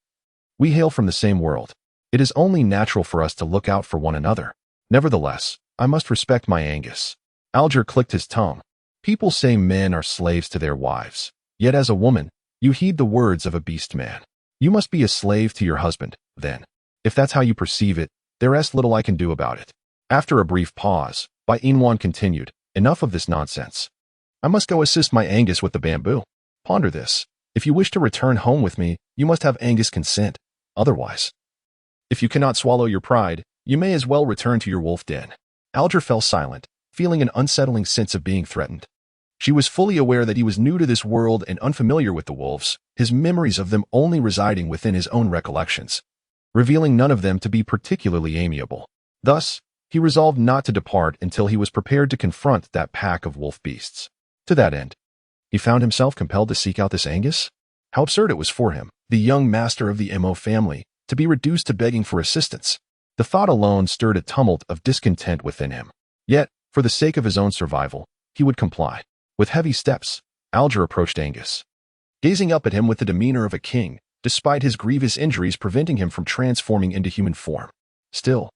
we hail from the same world. It is only natural for us to look out for one another. Nevertheless, I must respect my Angus. Alger clicked his tongue. People say men are slaves to their wives. Yet as a woman, you heed the words of a beast man. You must be a slave to your husband, then. If that's how you perceive it, there is little I can do about it. After a brief pause, Bai Inwan continued, enough of this nonsense. I must go assist my Angus with the bamboo. Ponder this. If you wish to return home with me, you must have Angus consent. Otherwise, if you cannot swallow your pride, you may as well return to your wolf den. Alger fell silent, feeling an unsettling sense of being threatened. She was fully aware that he was new to this world and unfamiliar with the wolves, his memories of them only residing within his own recollections, revealing none of them to be particularly amiable. Thus, he resolved not to depart until he was prepared to confront that pack of wolf beasts. To that end, he found himself compelled to seek out this Angus. How absurd it was for him, the young master of the Mo family, to be reduced to begging for assistance. The thought alone stirred a tumult of discontent within him. Yet, for the sake of his own survival, he would comply. With heavy steps, Alger approached Angus, gazing up at him with the demeanor of a king, despite his grievous injuries preventing him from transforming into human form. Still,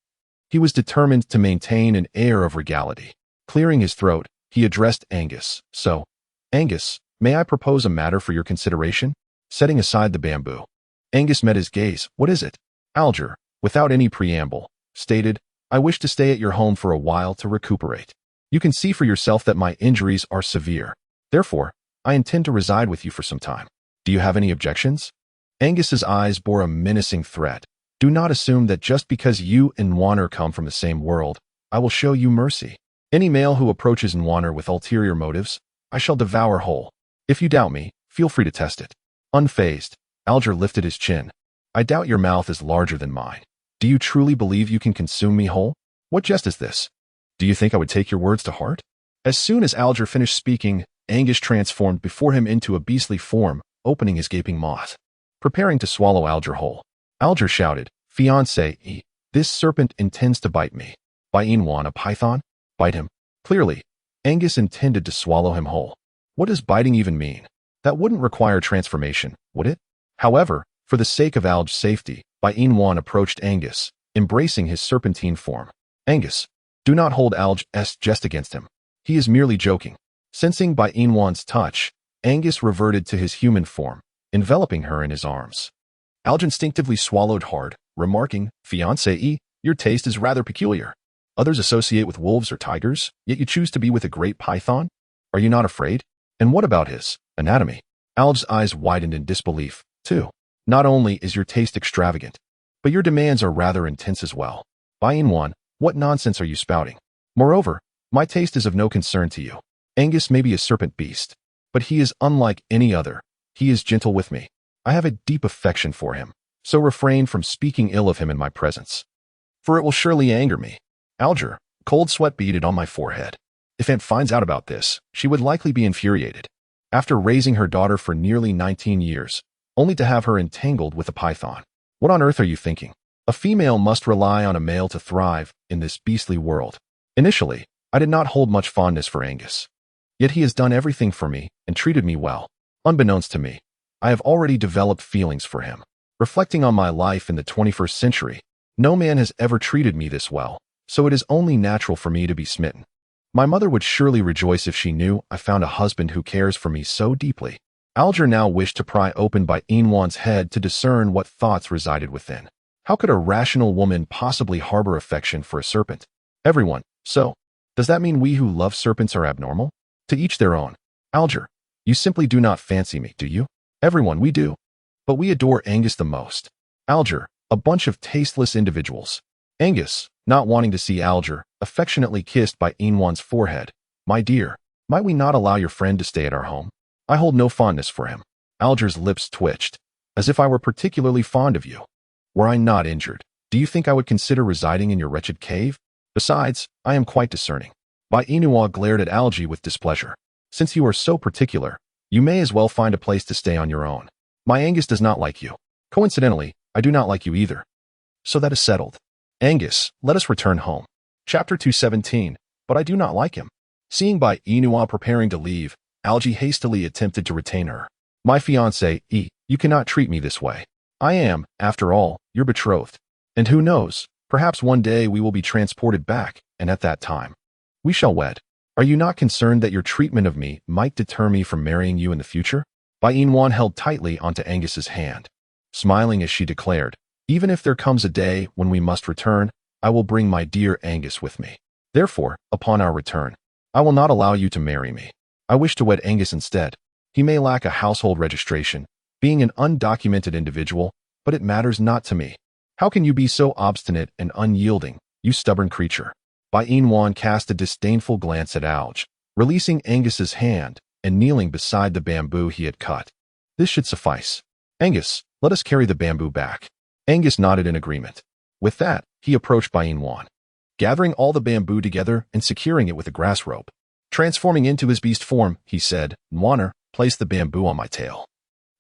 he was determined to maintain an air of regality. Clearing his throat, he addressed Angus. So, Angus, may I propose a matter for your consideration? Setting aside the bamboo, Angus met his gaze. What is it? Alger, without any preamble, stated, I wish to stay at your home for a while to recuperate. You can see for yourself that my injuries are severe. Therefore, I intend to reside with you for some time. Do you have any objections? Angus's eyes bore a menacing threat. Do not assume that just because you and Nwaner come from the same world, I will show you mercy. Any male who approaches Nwaner with ulterior motives, I shall devour whole. If you doubt me, feel free to test it. Unfazed, Alger lifted his chin. I doubt your mouth is larger than mine. Do you truly believe you can consume me whole? What jest is this? Do you think I would take your words to heart? As soon as Alger finished speaking, Angus transformed before him into a beastly form, opening his gaping maw, preparing to swallow Alger whole. Alger shouted, Fiancé, this serpent intends to bite me. Bai Inwan, a python? Bite him? Clearly, Angus intended to swallow him whole. What does biting even mean? That wouldn't require transformation, would it? However, for the sake of Alge's safety, Bai-In-Wan approached Angus, embracing his serpentine form. Angus, do not hold Alge's jest against him. He is merely joking. Sensing Bai-In-Wan's touch, Angus reverted to his human form, enveloping her in his arms. Alge instinctively swallowed hard, remarking, "Fiancée, your taste is rather peculiar. Others associate with wolves or tigers, yet you choose to be with a great python? Are you not afraid? And what about his anatomy?" Alge's eyes widened in disbelief, too. "Not only is your taste extravagant, but your demands are rather intense as well. Bai-In-Wan, what nonsense are you spouting? Moreover, my taste is of no concern to you. Angus may be a serpent beast, but he is unlike any other. He is gentle with me. I have a deep affection for him, so refrain from speaking ill of him in my presence, for it will surely anger me." Alger, cold sweat beaded on my forehead. If Aunt finds out about this, she would likely be infuriated. After raising her daughter for nearly 19 years, only to have her entangled with a python. What on earth are you thinking? A female must rely on a male to thrive in this beastly world. Initially, I did not hold much fondness for Angus. Yet he has done everything for me and treated me well. Unbeknownst to me, I have already developed feelings for him. Reflecting on my life in the 21st century, no man has ever treated me this well, so it is only natural for me to be smitten. My mother would surely rejoice if she knew I found a husband who cares for me so deeply. Alger now wished to pry open Bai-In-Wan's head to discern what thoughts resided within. How could a rational woman possibly harbor affection for a serpent? Everyone. So, does that mean we who love serpents are abnormal? To each their own. Alger, you simply do not fancy me, do you? Everyone, we do. But we adore Angus the most. Alger, a bunch of tasteless individuals. Angus, not wanting to see Alger, affectionately kissed Bai-In-Wan's forehead. "My dear, might we not allow your friend to stay at our home? I hold no fondness for him." Alger's lips twitched, "As if I were particularly fond of you. Were I not injured, do you think I would consider residing in your wretched cave? Besides, I am quite discerning." Bai-In-Wan glared at Alge with displeasure. "Since you are so particular, you may as well find a place to stay on your own. My Angus does not like you. Coincidentally, I do not like you either. So that is settled. Angus, let us return home." Chapter 217, But I do not like him. Seeing Bai-In-Wan preparing to leave, Alge hastily attempted to retain her. "My fiancée, you cannot treat me this way. I am, after all, your betrothed. And who knows, perhaps one day we will be transported back, and at that time, we shall wed. Are you not concerned that your treatment of me might deter me from marrying you in the future?" Bai-In-Wan held tightly onto Angus's hand, smiling as she declared, "Even if there comes a day when we must return, I will bring my dear Angus with me. Therefore, upon our return, I will not allow you to marry me. I wish to wed Angus instead. He may lack a household registration, being an undocumented individual, but it matters not to me. How can you be so obstinate and unyielding, you stubborn creature?" Bai-In-Wan cast a disdainful glance at Alge, releasing Angus's hand and kneeling beside the bamboo he had cut. "This should suffice. Angus, let us carry the bamboo back." Angus nodded in agreement. With that, he approached Bai-In-Wan, gathering all the bamboo together and securing it with a grass rope. Transforming into his beast form, he said, "Nwaner, place the bamboo on my tail,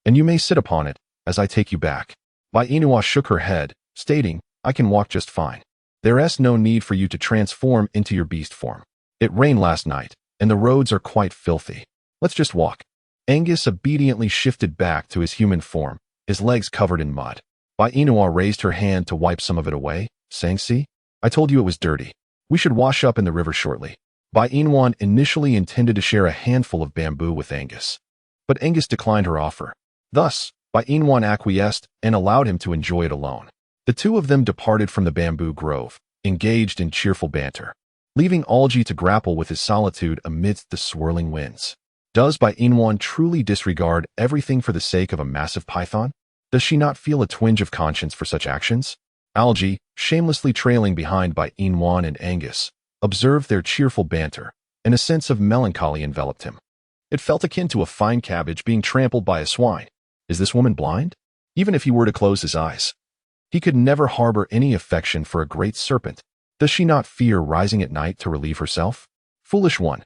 and you may sit upon it as I take you back." Bai-In-Wan shook her head, stating, "I can walk just fine. There's no need for you to transform into your beast form. It rained last night, and the roads are quite filthy. Let's just walk." Angus obediently shifted back to his human form, his legs covered in mud. Bai-In-Wan raised her hand to wipe some of it away, saying, "See? I told you it was dirty. We should wash up in the river shortly." Bai-In-Wan initially intended to share a handful of bamboo with Angus, but Angus declined her offer. Thus, Bai-In-Wan acquiesced and allowed him to enjoy it alone. The two of them departed from the bamboo grove, engaged in cheerful banter, leaving Alge to grapple with his solitude amidst the swirling winds. Does Bai-In-Wan truly disregard everything for the sake of a massive python? Does she not feel a twinge of conscience for such actions? Alge, shamelessly trailing behind Bai-In-Wan and Angus, observed their cheerful banter, and a sense of melancholy enveloped him. It felt akin to a fine cabbage being trampled by a swine. Is this woman blind? Even if he were to close his eyes, he could never harbor any affection for a great serpent. Does she not fear rising at night to relieve herself? Foolish one.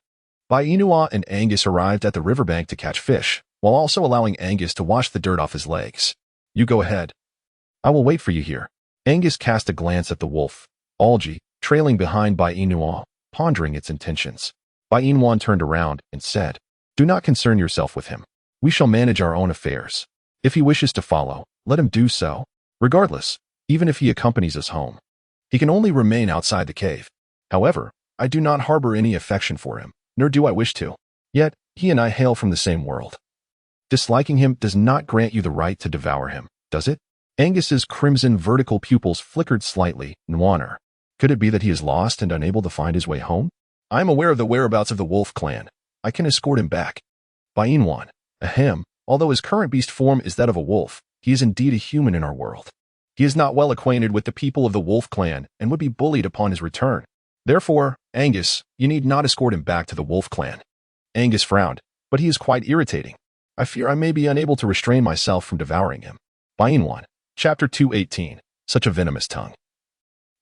Bai-In-Wan and Angus arrived at the riverbank to catch fish, while also allowing Angus to wash the dirt off his legs. "You go ahead. I will wait for you here." Angus cast a glance at the wolf. Alge, trailing behind Bai-In-Wan, pondering its intentions. Bai Inwan turned around and said, "Do not concern yourself with him. We shall manage our own affairs. If he wishes to follow, let him do so. Regardless, even if he accompanies us home, he can only remain outside the cave. However, I do not harbor any affection for him, nor do I wish to. Yet, he and I hail from the same world. Disliking him does not grant you the right to devour him, does it?" Angus's crimson vertical pupils flickered slightly. "Nwaner, could it be that he is lost and unable to find his way home? I am aware of the whereabouts of the wolf clan. I can escort him back." Bai Inwan, ahem, although his current beast form is that of a wolf, he is indeed a human in our world. He is not well acquainted with the people of the wolf clan and would be bullied upon his return. Therefore, Angus, you need not escort him back to the wolf clan. Angus frowned, but he is quite irritating. I fear I may be unable to restrain myself from devouring him. Bai Inwan, Chapter 218, Such a Venomous Tongue.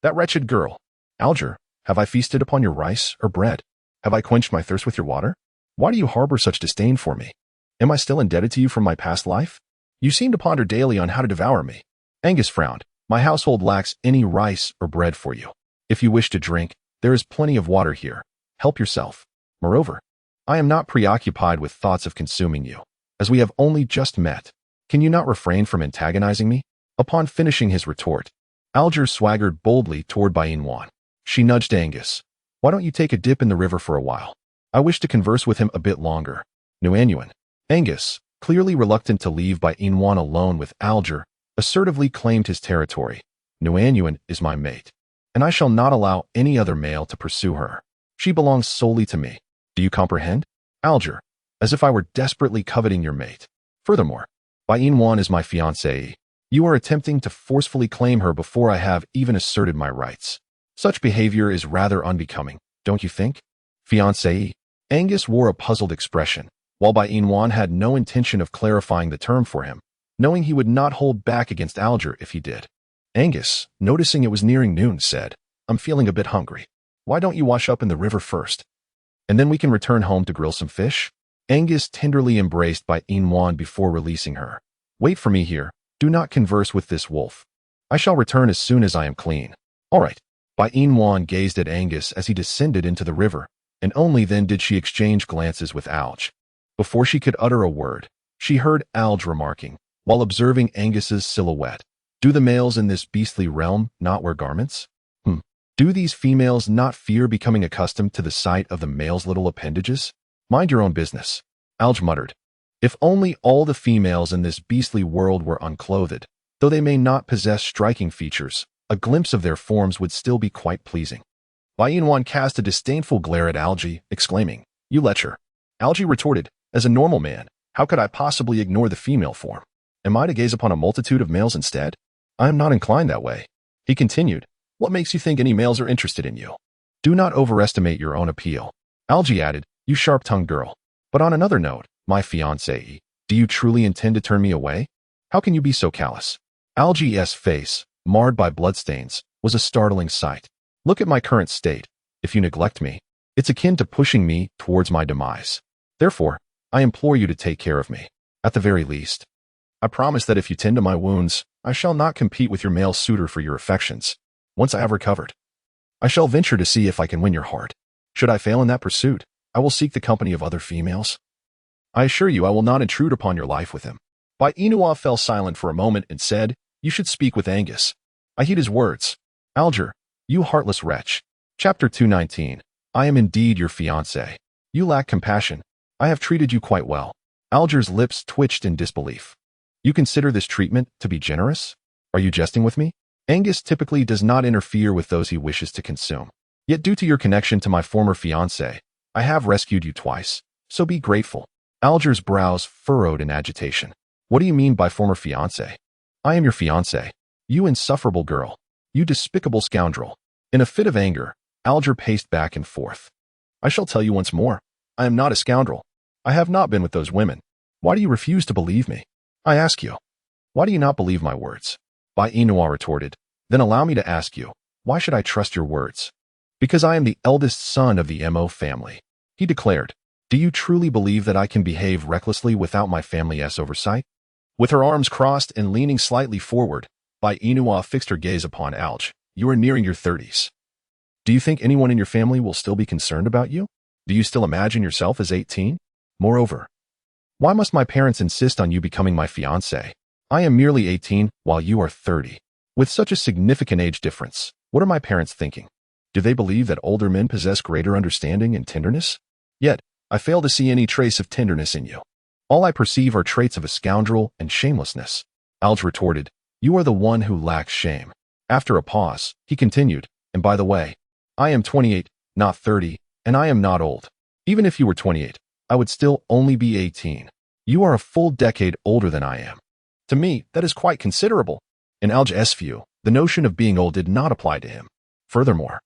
That wretched girl. Alger, have I feasted upon your rice or bread? Have I quenched my thirst with your water? Why do you harbor such disdain for me? Am I still indebted to you from my past life? You seem to ponder daily on how to devour me. Angus frowned. My household lacks any rice or bread for you. If you wish to drink, there is plenty of water here. Help yourself. Moreover, I am not preoccupied with thoughts of consuming you, as we have only just met. Can you not refrain from antagonizing me? Upon finishing his retort, Alger swaggered boldly toward Bai Inwan. She nudged Angus. Why don't you take a dip in the river for a while? I wish to converse with him a bit longer. Nuanuan. Angus, clearly reluctant to leave Bai Inwan alone with Alger, assertively claimed his territory. Nuanuan is my mate, and I shall not allow any other male to pursue her. She belongs solely to me. Do you comprehend? Alger, as if I were desperately coveting your mate. Furthermore, Bai Inwan is my fiancée. You are attempting to forcefully claim her before I have even asserted my rights. Such behavior is rather unbecoming, don't you think? Fiancée. Angus wore a puzzled expression, while Bai Inwan had no intention of clarifying the term for him, knowing he would not hold back against Alger if he did. Angus, noticing it was nearing noon, said, I'm feeling a bit hungry. Why don't you wash up in the river first? And then we can return home to grill some fish? Angus tenderly embraced Bai Inwan before releasing her. Wait for me here. Do not converse with this wolf. I shall return as soon as I am clean. All right. Bai Inwan gazed at Angus as he descended into the river, and only then did she exchange glances with Alge. Before she could utter a word, she heard Alge remarking, while observing Angus's silhouette, do the males in this beastly realm not wear garments? Do these females not fear becoming accustomed to the sight of the male's little appendages? Mind your own business. Alge muttered. If only all the females in this beastly world were unclothed, though they may not possess striking features, a glimpse of their forms would still be quite pleasing. Bai Inwan cast a disdainful glare at Alge, exclaiming, You lecher. Alge retorted, As a normal man, how could I possibly ignore the female form? Am I to gaze upon a multitude of males instead? I am not inclined that way. He continued, What makes you think any males are interested in you? Do not overestimate your own appeal. Alge added, You sharp-tongued girl. But on another note, my fiancée, do you truly intend to turn me away? How can you be so callous? Alge's face, marred by bloodstains, was a startling sight. Look at my current state. If you neglect me, it's akin to pushing me towards my demise. Therefore, I implore you to take care of me. At the very least, I promise that if you tend to my wounds, I shall not compete with your male suitor for your affections. Once I have recovered, I shall venture to see if I can win your heart. Should I fail in that pursuit, I will seek the company of other females. I assure you I will not intrude upon your life with him. Bai Inwan fell silent for a moment and said, You should speak with Angus. I heed his words. Alger, you heartless wretch. Chapter 219. I am indeed your fiancé. You lack compassion. I have treated you quite well. Alger's lips twitched in disbelief. You consider this treatment to be generous? Are you jesting with me? Angus typically does not interfere with those he wishes to consume. Yet due to your connection to my former fiancé, I have rescued you twice, so be grateful. Alger's brows furrowed in agitation. What do you mean by former fiancé? I am your fiancé. You insufferable girl. You despicable scoundrel. In a fit of anger, Alger paced back and forth. I shall tell you once more. I am not a scoundrel. I have not been with those women. Why do you refuse to believe me? I ask you. Why do you not believe my words? Bai Inwan retorted. Then allow me to ask you, why should I trust your words? Because I am the eldest son of the Mo family. He declared. Do you truly believe that I can behave recklessly without my family's oversight? With her arms crossed and leaning slightly forward, Bai Inwan fixed her gaze upon Alge. You are nearing your 30s. Do you think anyone in your family will still be concerned about you? Do you still imagine yourself as 18? Moreover, why must my parents insist on you becoming my fiancé? I am merely 18 while you are 30. With such a significant age difference, what are my parents thinking? Do they believe that older men possess greater understanding and tenderness? Yet, I fail to see any trace of tenderness in you. All I perceive are traits of a scoundrel and shamelessness. Alge retorted, you are the one who lacks shame. After a pause, he continued, and by the way, I am 28, not 30, and I am not old. Even if you were 28, I would still only be 18. You are a full decade older than I am. To me, that is quite considerable. In Alge's view, the notion of being old did not apply to him. Furthermore,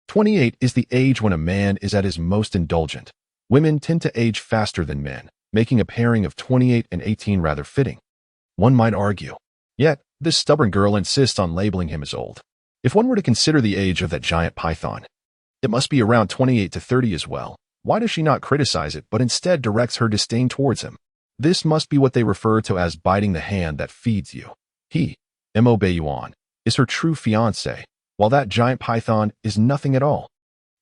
28 is the age when a man is at his most indulgent. Women tend to age faster than men, making a pairing of 28 and 18 rather fitting. One might argue. Yet, this stubborn girl insists on labeling him as old. If one were to consider the age of that giant python, it must be around 28 to 30 as well. Why does she not criticize it but instead directs her disdain towards him? This must be what they refer to as biting the hand that feeds you. He, Mo Bayuan, is her true fiancé, while that giant python is nothing at all.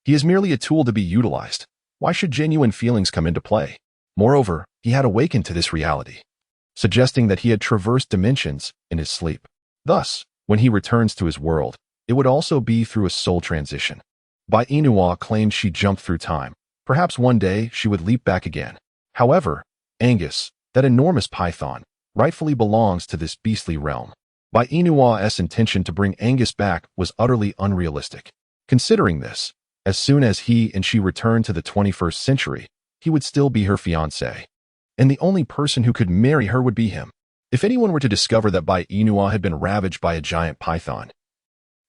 He is merely a tool to be utilized. Why should genuine feelings come into play? Moreover, he had awakened to this reality, suggesting that he had traversed dimensions in his sleep. Thus, when he returns to his world, it would also be through a soul transition. Bai Inua claimed she jumped through time. Perhaps one day she would leap back again. However, Angus, that enormous python, rightfully belongs to this beastly realm. Bai Inua's intention to bring Angus back was utterly unrealistic. Considering this, as soon as he and she returned to the 21st century, he would still be her fiancé. And the only person who could marry her would be him. If anyone were to discover that Bai Inua had been ravaged by a giant python,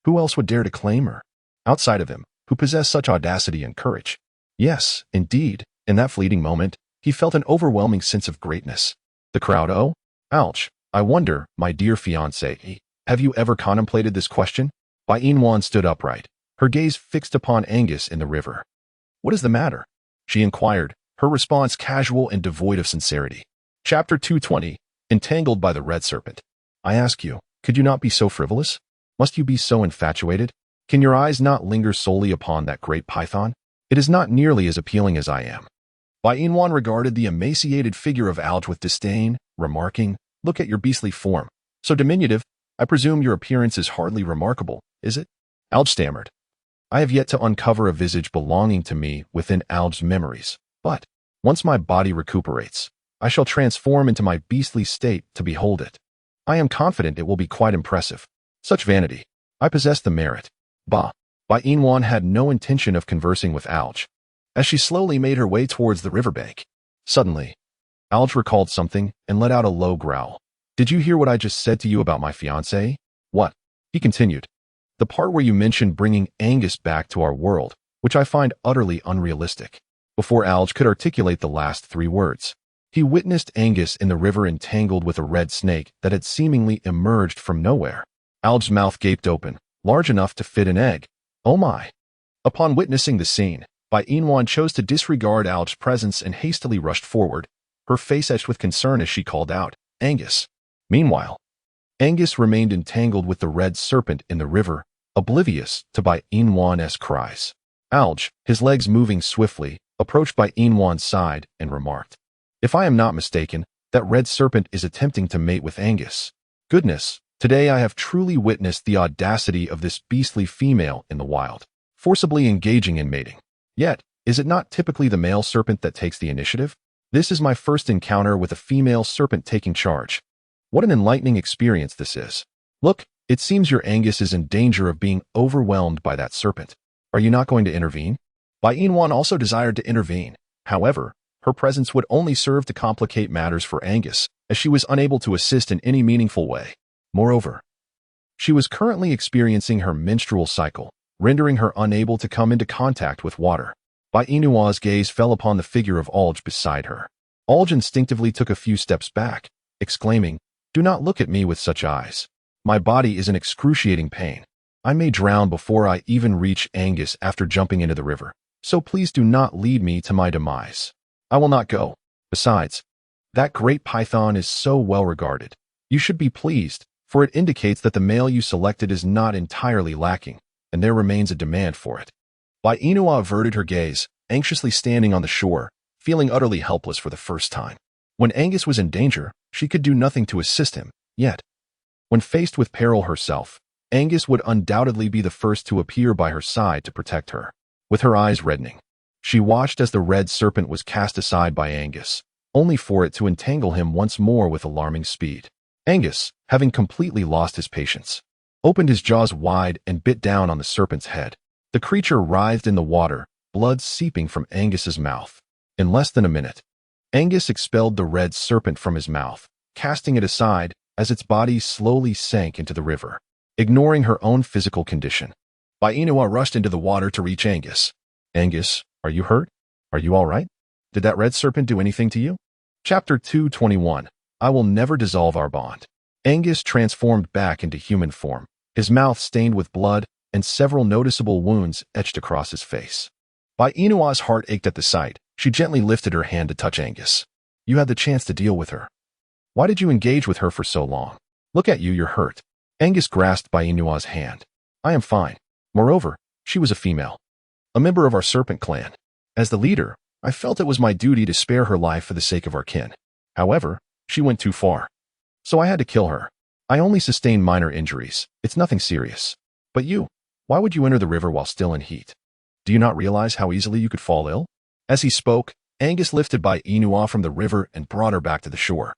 who else would dare to claim her? Outside of him, who possessed such audacity and courage? Yes, indeed, in that fleeting moment, he felt an overwhelming sense of greatness. The crowd, oh, ouch, I wonder, my dear fiancé, have you ever contemplated this question? Bai Inwan stood upright, her gaze fixed upon Angus in the river. What is the matter? She inquired, her response casual and devoid of sincerity. Chapter 220, Entangled by the Red Serpent. I ask you, could you not be so frivolous? Must you be so infatuated? Can your eyes not linger solely upon that great python? It is not nearly as appealing as I am. Bai Inwan regarded the emaciated figure of Alge with disdain, remarking, look at your beastly form. So diminutive, I presume your appearance is hardly remarkable, is it? Alge stammered. I have yet to uncover a visage belonging to me within Alge's memories, but once my body recuperates, I shall transform into my beastly state to behold it. I am confident it will be quite impressive. Such vanity. I possess the merit. Bah. Bai Inwan had no intention of conversing with Alge, as she slowly made her way towards the riverbank. Suddenly, Alge recalled something and let out a low growl. Did you hear what I just said to you about my fiancé? What? He continued. The part where you mentioned bringing Angus back to our world, which I find utterly unrealistic. Before Alge could articulate the last three words, he witnessed Angus in the river entangled with a red snake that had seemingly emerged from nowhere. Alge's mouth gaped open, large enough to fit an egg. Oh my! Upon witnessing the scene, Bai Inwan chose to disregard Alge's presence and hastily rushed forward, her face etched with concern as she called out, Angus. Meanwhile, Angus remained entangled with the red serpent in the river, oblivious to Bai Inwan's cries. Alge, his legs moving swiftly, approached Bai Inwan's side and remarked, if I am not mistaken, that red serpent is attempting to mate with Angus. Goodness, today I have truly witnessed the audacity of this beastly female in the wild, forcibly engaging in mating. Yet, is it not typically the male serpent that takes the initiative? This is my first encounter with a female serpent taking charge. What an enlightening experience this is. Look, it seems your Angus is in danger of being overwhelmed by that serpent. Are you not going to intervene? Bai Inwan also desired to intervene. However, her presence would only serve to complicate matters for Angus, as she was unable to assist in any meaningful way. Moreover, she was currently experiencing her menstrual cycle, rendering her unable to come into contact with water. Bai Inua's gaze fell upon the figure of Alge beside her. Alge instinctively took a few steps back, exclaiming, do not look at me with such eyes. My body is in excruciating pain. I may drown before I even reach Angus after jumping into the river, so please do not lead me to my demise. I will not go. Besides, that great python is so well regarded. You should be pleased, for it indicates that the male you selected is not entirely lacking, and there remains a demand for it. Inua averted her gaze, anxiously standing on the shore, feeling utterly helpless for the first time. When Angus was in danger, she could do nothing to assist him, yet, when faced with peril herself, Angus would undoubtedly be the first to appear by her side to protect her. With her eyes reddening, she watched as the red serpent was cast aside by Angus, only for it to entangle him once more with alarming speed. Angus, having completely lost his patience, opened his jaws wide and bit down on the serpent's head. The creature writhed in the water, blood seeping from Angus's mouth. In less than a minute, Angus expelled the red serpent from his mouth, casting it aside as its body slowly sank into the river. Ignoring her own physical condition, Inua rushed into the water to reach Angus. Angus, are you hurt? Are you all right? Did that red serpent do anything to you? Chapter 221. I will never dissolve our bond. Angus transformed back into human form, his mouth stained with blood and several noticeable wounds etched across his face. Inua's heart ached at the sight. She gently lifted her hand to touch Angus. You had the chance to deal with her. Why did you engage with her for so long? Look at you, you're hurt. Angus grasped Inua's hand. I am fine. Moreover, she was a female, a member of our serpent clan. As the leader, I felt it was my duty to spare her life for the sake of our kin. However, she went too far. So I had to kill her. I only sustained minor injuries. It's nothing serious. But you, why would you enter the river while still in heat? Do you not realize how easily you could fall ill? As he spoke, Angus lifted Inua from the river and brought her back to the shore,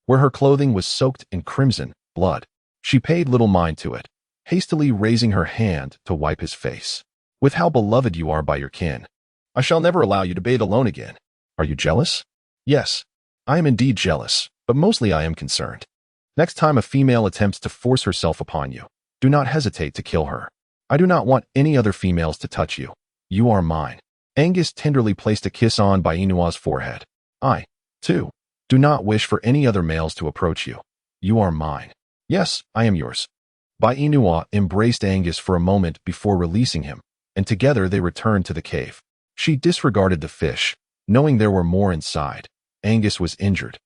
where her clothing was soaked in crimson blood. She paid little mind to it, hastily raising her hand to wipe his face. With how beloved you are by your kin, I shall never allow you to bathe alone again. Are you jealous? Yes, I am indeed jealous, but mostly I am concerned. Next time a female attempts to force herself upon you, do not hesitate to kill her. I do not want any other females to touch you. You are mine. Angus tenderly placed a kiss on Inua's forehead. I, too, do not wish for any other males to approach you. You are mine. Yes, I am yours. Inua embraced Angus for a moment before releasing him, and together they returned to the cave. She disregarded the fish, knowing there were more inside. Angus was injured,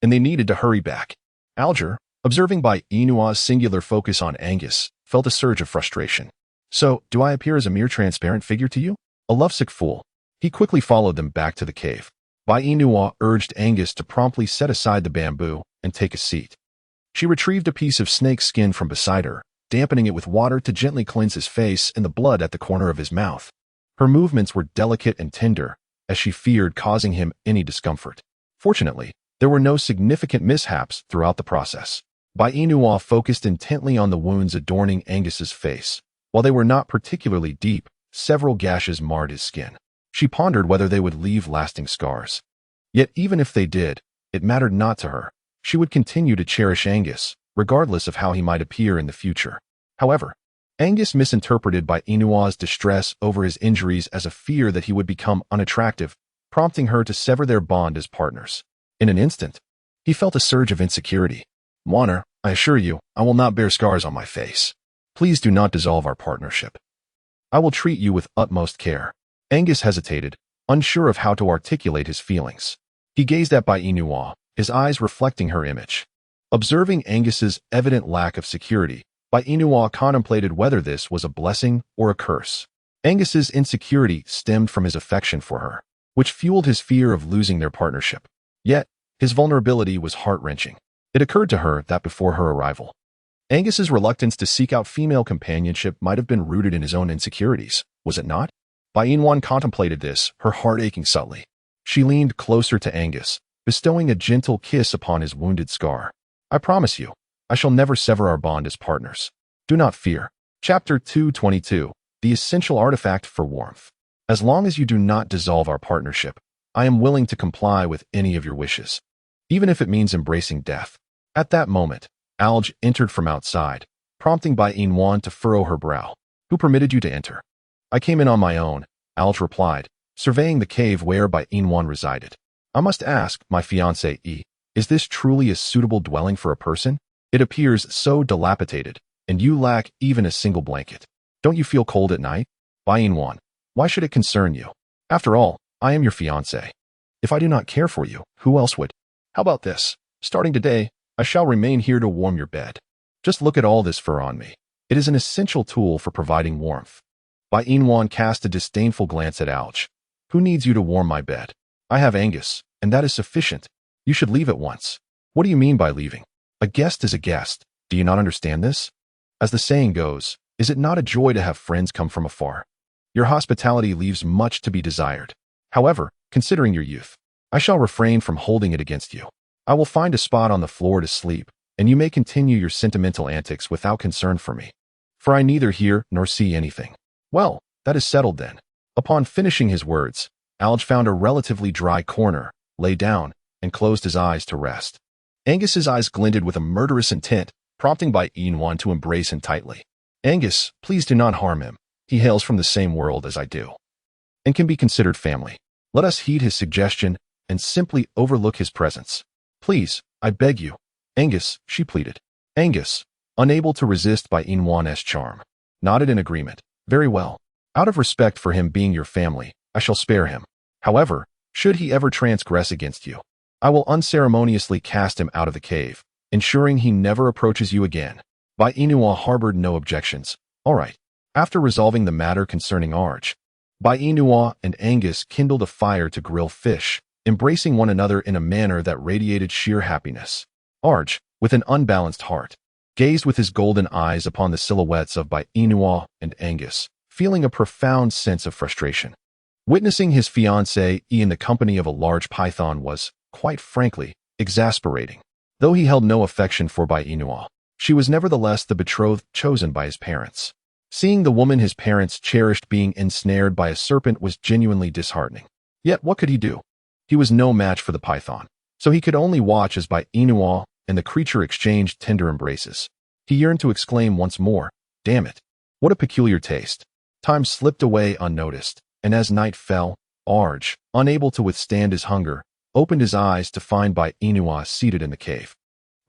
and they needed to hurry back. Alger, observing Inua's singular focus on Angus, felt a surge of frustration. So, do I appear as a mere transparent figure to you? A lovesick fool. He quickly followed them back to the cave. Inua urged Angus to promptly set aside the bamboo and take a seat. She retrieved a piece of snake skin from beside her, dampening it with water to gently cleanse his face and the blood at the corner of his mouth. Her movements were delicate and tender, as she feared causing him any discomfort. Fortunately, there were no significant mishaps throughout the process. Inua focused intently on the wounds adorning Angus's face. While they were not particularly deep, several gashes marred his skin. She pondered whether they would leave lasting scars. Yet even if they did, it mattered not to her. She would continue to cherish Angus, regardless of how he might appear in the future. However, Angus misinterpreted Inua's distress over his injuries as a fear that he would become unattractive, prompting her to sever their bond as partners. In an instant, he felt a surge of insecurity. Moner, I assure you, I will not bear scars on my face. Please do not dissolve our partnership. I will treat you with utmost care. Angus hesitated, unsure of how to articulate his feelings. He gazed at Inua, his eyes reflecting her image. Observing Angus's evident lack of security, Inua contemplated whether this was a blessing or a curse. Angus's insecurity stemmed from his affection for her, which fueled his fear of losing their partnership. Yet, his vulnerability was heart-wrenching. It occurred to her that before her arrival, Angus's reluctance to seek out female companionship might have been rooted in his own insecurities, was it not? Inua contemplated this, her heart aching subtly. She leaned closer to Angus, bestowing a gentle kiss upon his wounded scar. I promise you, I shall never sever our bond as partners. Do not fear. Chapter 222. The Essential Artifact for Warmth. As long as you do not dissolve our partnership, I am willing to comply with any of your wishes, even if it means embracing death. At that moment, Alge entered from outside, prompting Inua to furrow her brow. Who permitted you to enter? I came in on my own, Alge replied, surveying the cave where Inua resided. I must ask, my fiancé, is this truly a suitable dwelling for a person? It appears so dilapidated, and you lack even a single blanket. Don't you feel cold at night? Inua, why should it concern you? After all, I am your fiancé. If I do not care for you, who else would? How about this? Starting today, I shall remain here to warm your bed. Just look at all this fur on me. It is an essential tool for providing warmth. Bai Inwan cast a disdainful glance at Alj. Who needs you to warm my bed? I have Angus, and that is sufficient. You should leave at once. What do you mean by leaving? A guest is a guest. Do you not understand this? As the saying goes, is it not a joy to have friends come from afar? Your hospitality leaves much to be desired. However, considering your youth, I shall refrain from holding it against you. I will find a spot on the floor to sleep, and you may continue your sentimental antics without concern for me. For I neither hear nor see anything. Well, that is settled then. Upon finishing his words, Alj found a relatively dry corner, lay down, and closed his eyes to rest. Angus's eyes glinted with a murderous intent, prompting Bai Inwan to embrace him tightly. Angus, please do not harm him. He hails from the same world as I do, and can be considered family. Let us heed his suggestion and simply overlook his presence. Please, I beg you. Angus, she pleaded. Angus, unable to resist Bai Inwan's charm, nodded in agreement. Very well. Out of respect for him being your family, I shall spare him. However, should he ever transgress against you, I will unceremoniously cast him out of the cave, ensuring he never approaches you again. Bai Inwan harbored no objections. All right. After resolving the matter concerning Arj, Bai Inwan and Angus kindled a fire to grill fish, embracing one another in a manner that radiated sheer happiness. Arj, with an unbalanced heart, gazed with his golden eyes upon the silhouettes of Bai Inwan and Angus, feeling a profound sense of frustration. Witnessing his fiancée in the company of a large python was, quite frankly, exasperating. Though he held no affection for Bai Inwan, she was nevertheless the betrothed chosen by his parents. Seeing the woman his parents cherished being ensnared by a serpent was genuinely disheartening. Yet what could he do? He was no match for the python, so he could only watch as Bai Inwan and the creature exchanged tender embraces. He yearned to exclaim once more, damn it, what a peculiar taste. Time slipped away unnoticed, and as night fell, Arj, unable to withstand his hunger, opened his eyes to find Bai Inwan seated in the cave,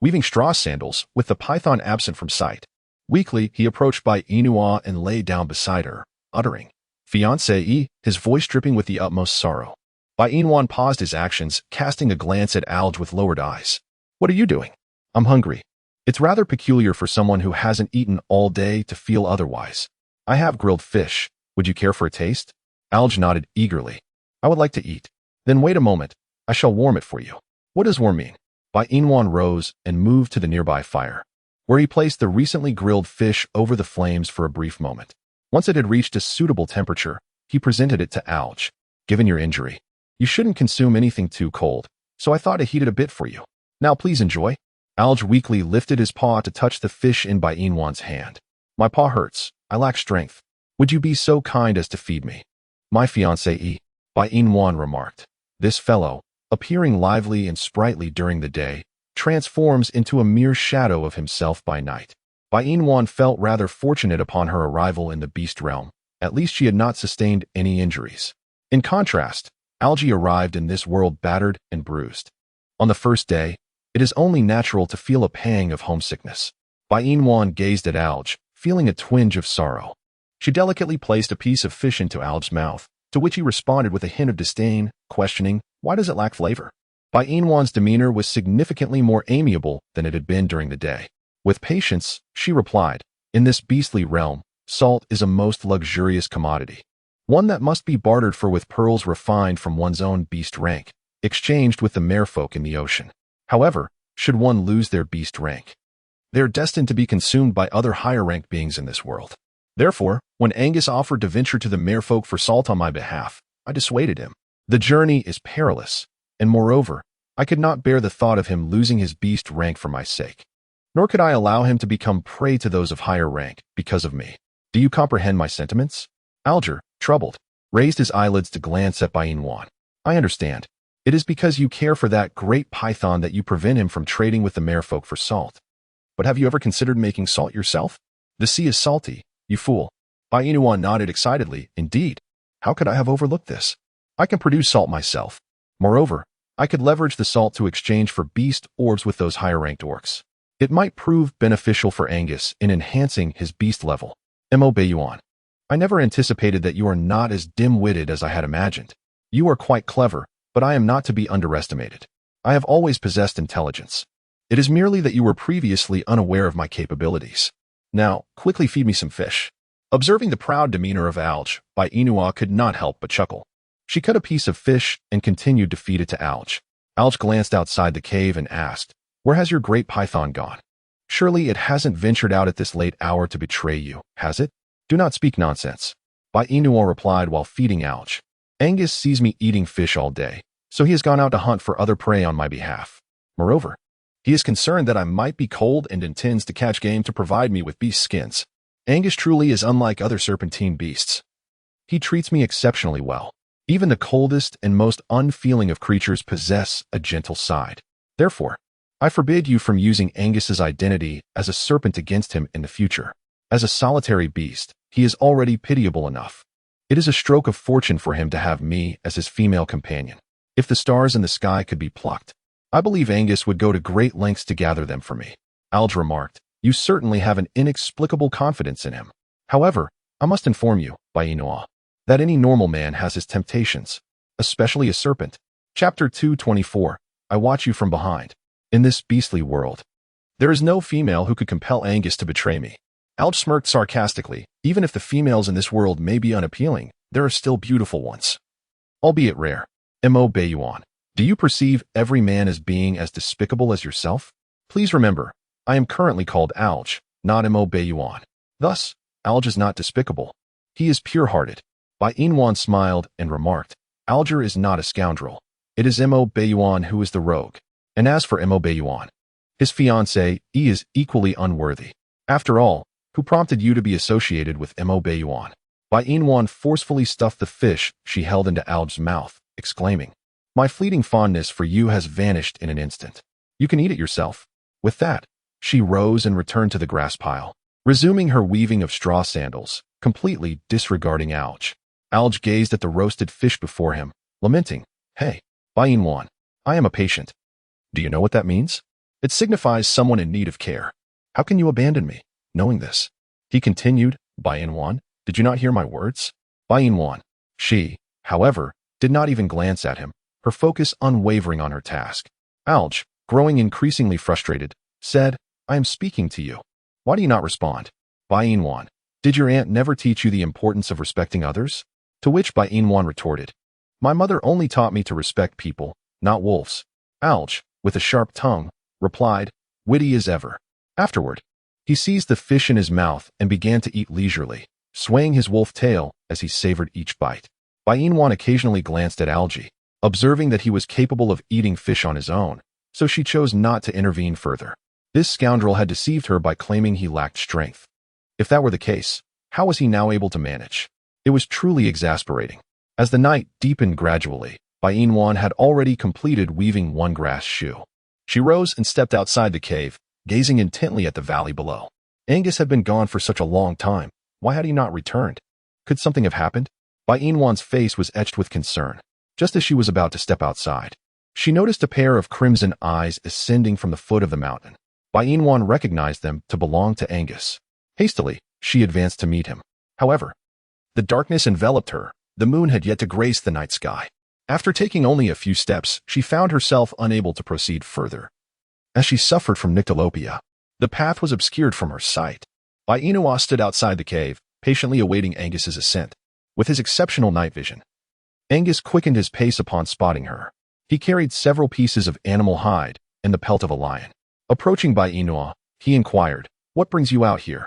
weaving straw sandals, with the python absent from sight. Weakly, he approached Bai Inwan and lay down beside her, uttering, Fiancée, his voice dripping with the utmost sorrow. Bai Inwan paused his actions, casting a glance at Alj with lowered eyes. What are you doing? I'm hungry. It's rather peculiar for someone who hasn't eaten all day to feel otherwise. I have grilled fish. Would you care for a taste? Alj nodded eagerly. I would like to eat. Then wait a moment. I shall warm it for you. What does warm mean? Bai Inwan rose and moved to the nearby fire, where he placed the recently grilled fish over the flames for a brief moment. Once it had reached a suitable temperature, he presented it to Alj. Given your injury, you shouldn't consume anything too cold, so I thought to heat it a bit for you. Now please enjoy. Alj weakly lifted his paw to touch the fish in Bai Inwan's hand. My paw hurts. I lack strength. Would you be so kind as to feed me? My fiancée, Bai Inwan remarked. This fellow, appearing lively and sprightly during the day, transforms into a mere shadow of himself by night. Bai Inwan felt rather fortunate upon her arrival in the beast realm. At least she had not sustained any injuries. In contrast, Alj arrived in this world battered and bruised. On the first day, it is only natural to feel a pang of homesickness. Bai Inwan gazed at Alj, feeling a twinge of sorrow. She delicately placed a piece of fish into Alj's mouth, to which he responded with a hint of disdain, questioning, why does it lack flavor? Bai Inwan's demeanor was significantly more amiable than it had been during the day. With patience, she replied, in this beastly realm, salt is a most luxurious commodity, one that must be bartered for with pearls refined from one's own beast rank, exchanged with the merfolk in the ocean. However, should one lose their beast rank, they are destined to be consumed by other higher-ranked beings in this world. Therefore, when Angus offered to venture to the merfolk for salt on my behalf, I dissuaded him. The journey is perilous, and moreover, I could not bear the thought of him losing his beast rank for my sake. Nor could I allow him to become prey to those of higher rank because of me. Do you comprehend my sentiments? Alj, troubled, raised his eyelids to glance at Bai Inwan. I understand. It is because you care for that great python that you prevent him from trading with the merfolk for salt. But have you ever considered making salt yourself? The sea is salty, you fool. Bai Inwan nodded excitedly. Indeed. How could I have overlooked this? I can produce salt myself. Moreover, I could leverage the salt to exchange for beast orbs with those higher-ranked orcs. It might prove beneficial for Angus in enhancing his beast level. Mo Bayuan. I never anticipated that you are not as dim-witted as I had imagined. You are quite clever, but I am not to be underestimated. I have always possessed intelligence. It is merely that you were previously unaware of my capabilities. Now, quickly feed me some fish. Observing the proud demeanor of Alge, Bai Inua could not help but chuckle. She cut a piece of fish and continued to feed it to Alge. Alge glanced outside the cave and asked, "Where has your great python gone? Surely it hasn't ventured out at this late hour to betray you, has it? Do not speak nonsense." Bai Inua replied while feeding Alge. "Angus sees me eating fish all day, so he has gone out to hunt for other prey on my behalf. Moreover, he is concerned that I might be cold and intends to catch game to provide me with beast skins. Angus truly is unlike other serpentine beasts. He treats me exceptionally well. Even the coldest and most unfeeling of creatures possess a gentle side. Therefore, I forbid you from using Angus's identity as a serpent against him in the future. As a solitary beast, he is already pitiable enough. It is a stroke of fortune for him to have me as his female companion. If the stars in the sky could be plucked, I believe Angus would go to great lengths to gather them for me." Alge remarked, "You certainly have an inexplicable confidence in him. However, I must inform you, Bai Inua, that any normal man has his temptations, especially a serpent." Chapter 224, I Watch You From Behind. In this beastly world, there is no female who could compel Angus to betray me. Alge smirked sarcastically. Even if the females in this world may be unappealing, there are still beautiful ones. Albeit rare. Mo Bayuan. Do you perceive every man as being as despicable as yourself? Please remember, I am currently called Alge, not Mo Bayuan. Thus, Alge is not despicable. He is pure-hearted. Bai Inwan smiled and remarked, "Alger is not a scoundrel. It is Mo Bayuan who is the rogue. And as for Mo Bayuan, his fiancée, he is equally unworthy. After all, who prompted you to be associated with Mo Bayuan?" Bai Inwan forcefully stuffed the fish she held into Alge's mouth, exclaiming, "My fleeting fondness for you has vanished in an instant. You can eat it yourself." With that, she rose and returned to the grass pile, resuming her weaving of straw sandals, completely disregarding Alge. Alge gazed at the roasted fish before him, lamenting, "Hey, Bai Inwan, I am a patient. Do you know what that means? It signifies someone in need of care. How can you abandon me, knowing this?" He continued, "Bai Inwan, did you not hear my words?" Bai Inwan. She, however, did not even glance at him, her focus unwavering on her task. Alge, growing increasingly frustrated, said, "I am speaking to you. Why do you not respond?" Bai Inwan. "Did your aunt never teach you the importance of respecting others?" To which Bai Inwan retorted, "My mother only taught me to respect people, not wolves." Alge, with a sharp tongue, replied, witty as ever. Afterward, he seized the fish in his mouth and began to eat leisurely, swaying his wolf tail as he savored each bite. Bai Inwan occasionally glanced at Alge, observing that he was capable of eating fish on his own, so she chose not to intervene further. This scoundrel had deceived her by claiming he lacked strength. If that were the case, how was he now able to manage? It was truly exasperating. As the night deepened gradually, Bai Inwan had already completed weaving one grass shoe. She rose and stepped outside the cave, gazing intently at the valley below. Angus had been gone for such a long time. Why had he not returned? Could something have happened? Bai Inwan's face was etched with concern. Just as she was about to step outside, she noticed a pair of crimson eyes ascending from the foot of the mountain. Bai Inwan recognized them to belong to Angus. Hastily, she advanced to meet him. However, the darkness enveloped her. The moon had yet to grace the night sky. After taking only a few steps, she found herself unable to proceed further. As she suffered from nyctalopia, the path was obscured from her sight. Bai Inua stood outside the cave, patiently awaiting Angus's ascent. With his exceptional night vision, Angus quickened his pace upon spotting her. He carried several pieces of animal hide and the pelt of a lion. Approaching Bai Inua, he inquired, "What brings you out here?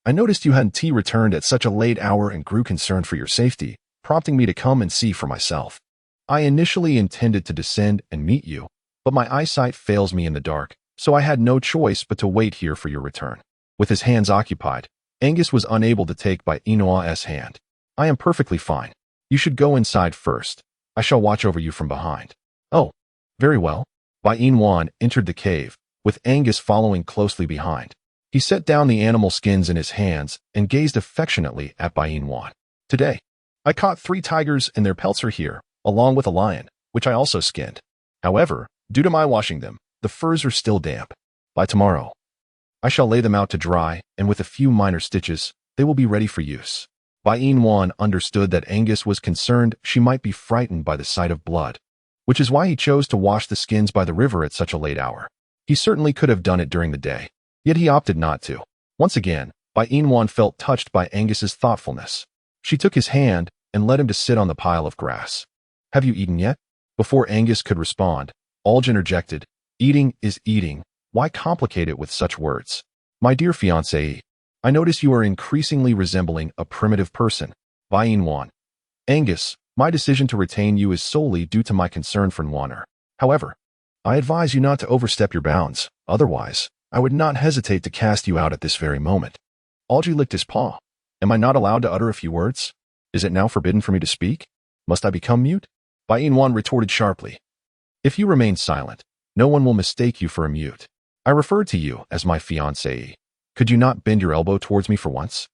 I noticed you hadn't returned at such a late hour and grew concerned for your safety, prompting me to come and see for myself. I initially intended to descend and meet you, but my eyesight fails me in the dark, so I had no choice but to wait here for your return." With his hands occupied, Angus was unable to take Bai Inua's hand. "I am perfectly fine. You should go inside first. I shall watch over you from behind." "Oh, very well." Bai Inwan entered the cave, with Angus following closely behind. He set down the animal skins in his hands and gazed affectionately at Bai Inwan. "Today, I caught 3 tigers and their pelts are here, along with a lion, which I also skinned. However, due to my washing them, the furs are still damp. By tomorrow, I shall lay them out to dry, and with a few minor stitches, they will be ready for use." Bai Inwan understood that Angus was concerned she might be frightened by the sight of blood, which is why he chose to wash the skins by the river at such a late hour. He certainly could have done it during the day, yet he opted not to. Once again, Bai Inwan felt touched by Angus's thoughtfulness. She took his hand and led him to sit on the pile of grass. Have you eaten yet? Before Angus could respond, Alj interjected, Eating is eating. Why complicate it with such words? My dear fiancée, I notice you are increasingly resembling a primitive person. Bai Inwan. Angus, my decision to retain you is solely due to my concern for Nwaner. However, I advise you not to overstep your bounds. Otherwise, I would not hesitate to cast you out at this very moment. Alji licked his paw. Am I not allowed to utter a few words? Is it now forbidden for me to speak? Must I become mute? Bai Inwan retorted sharply. If you remain silent, no one will mistake you for a mute. I referred to you as my fiancée. Could you not bend your elbow towards me for once?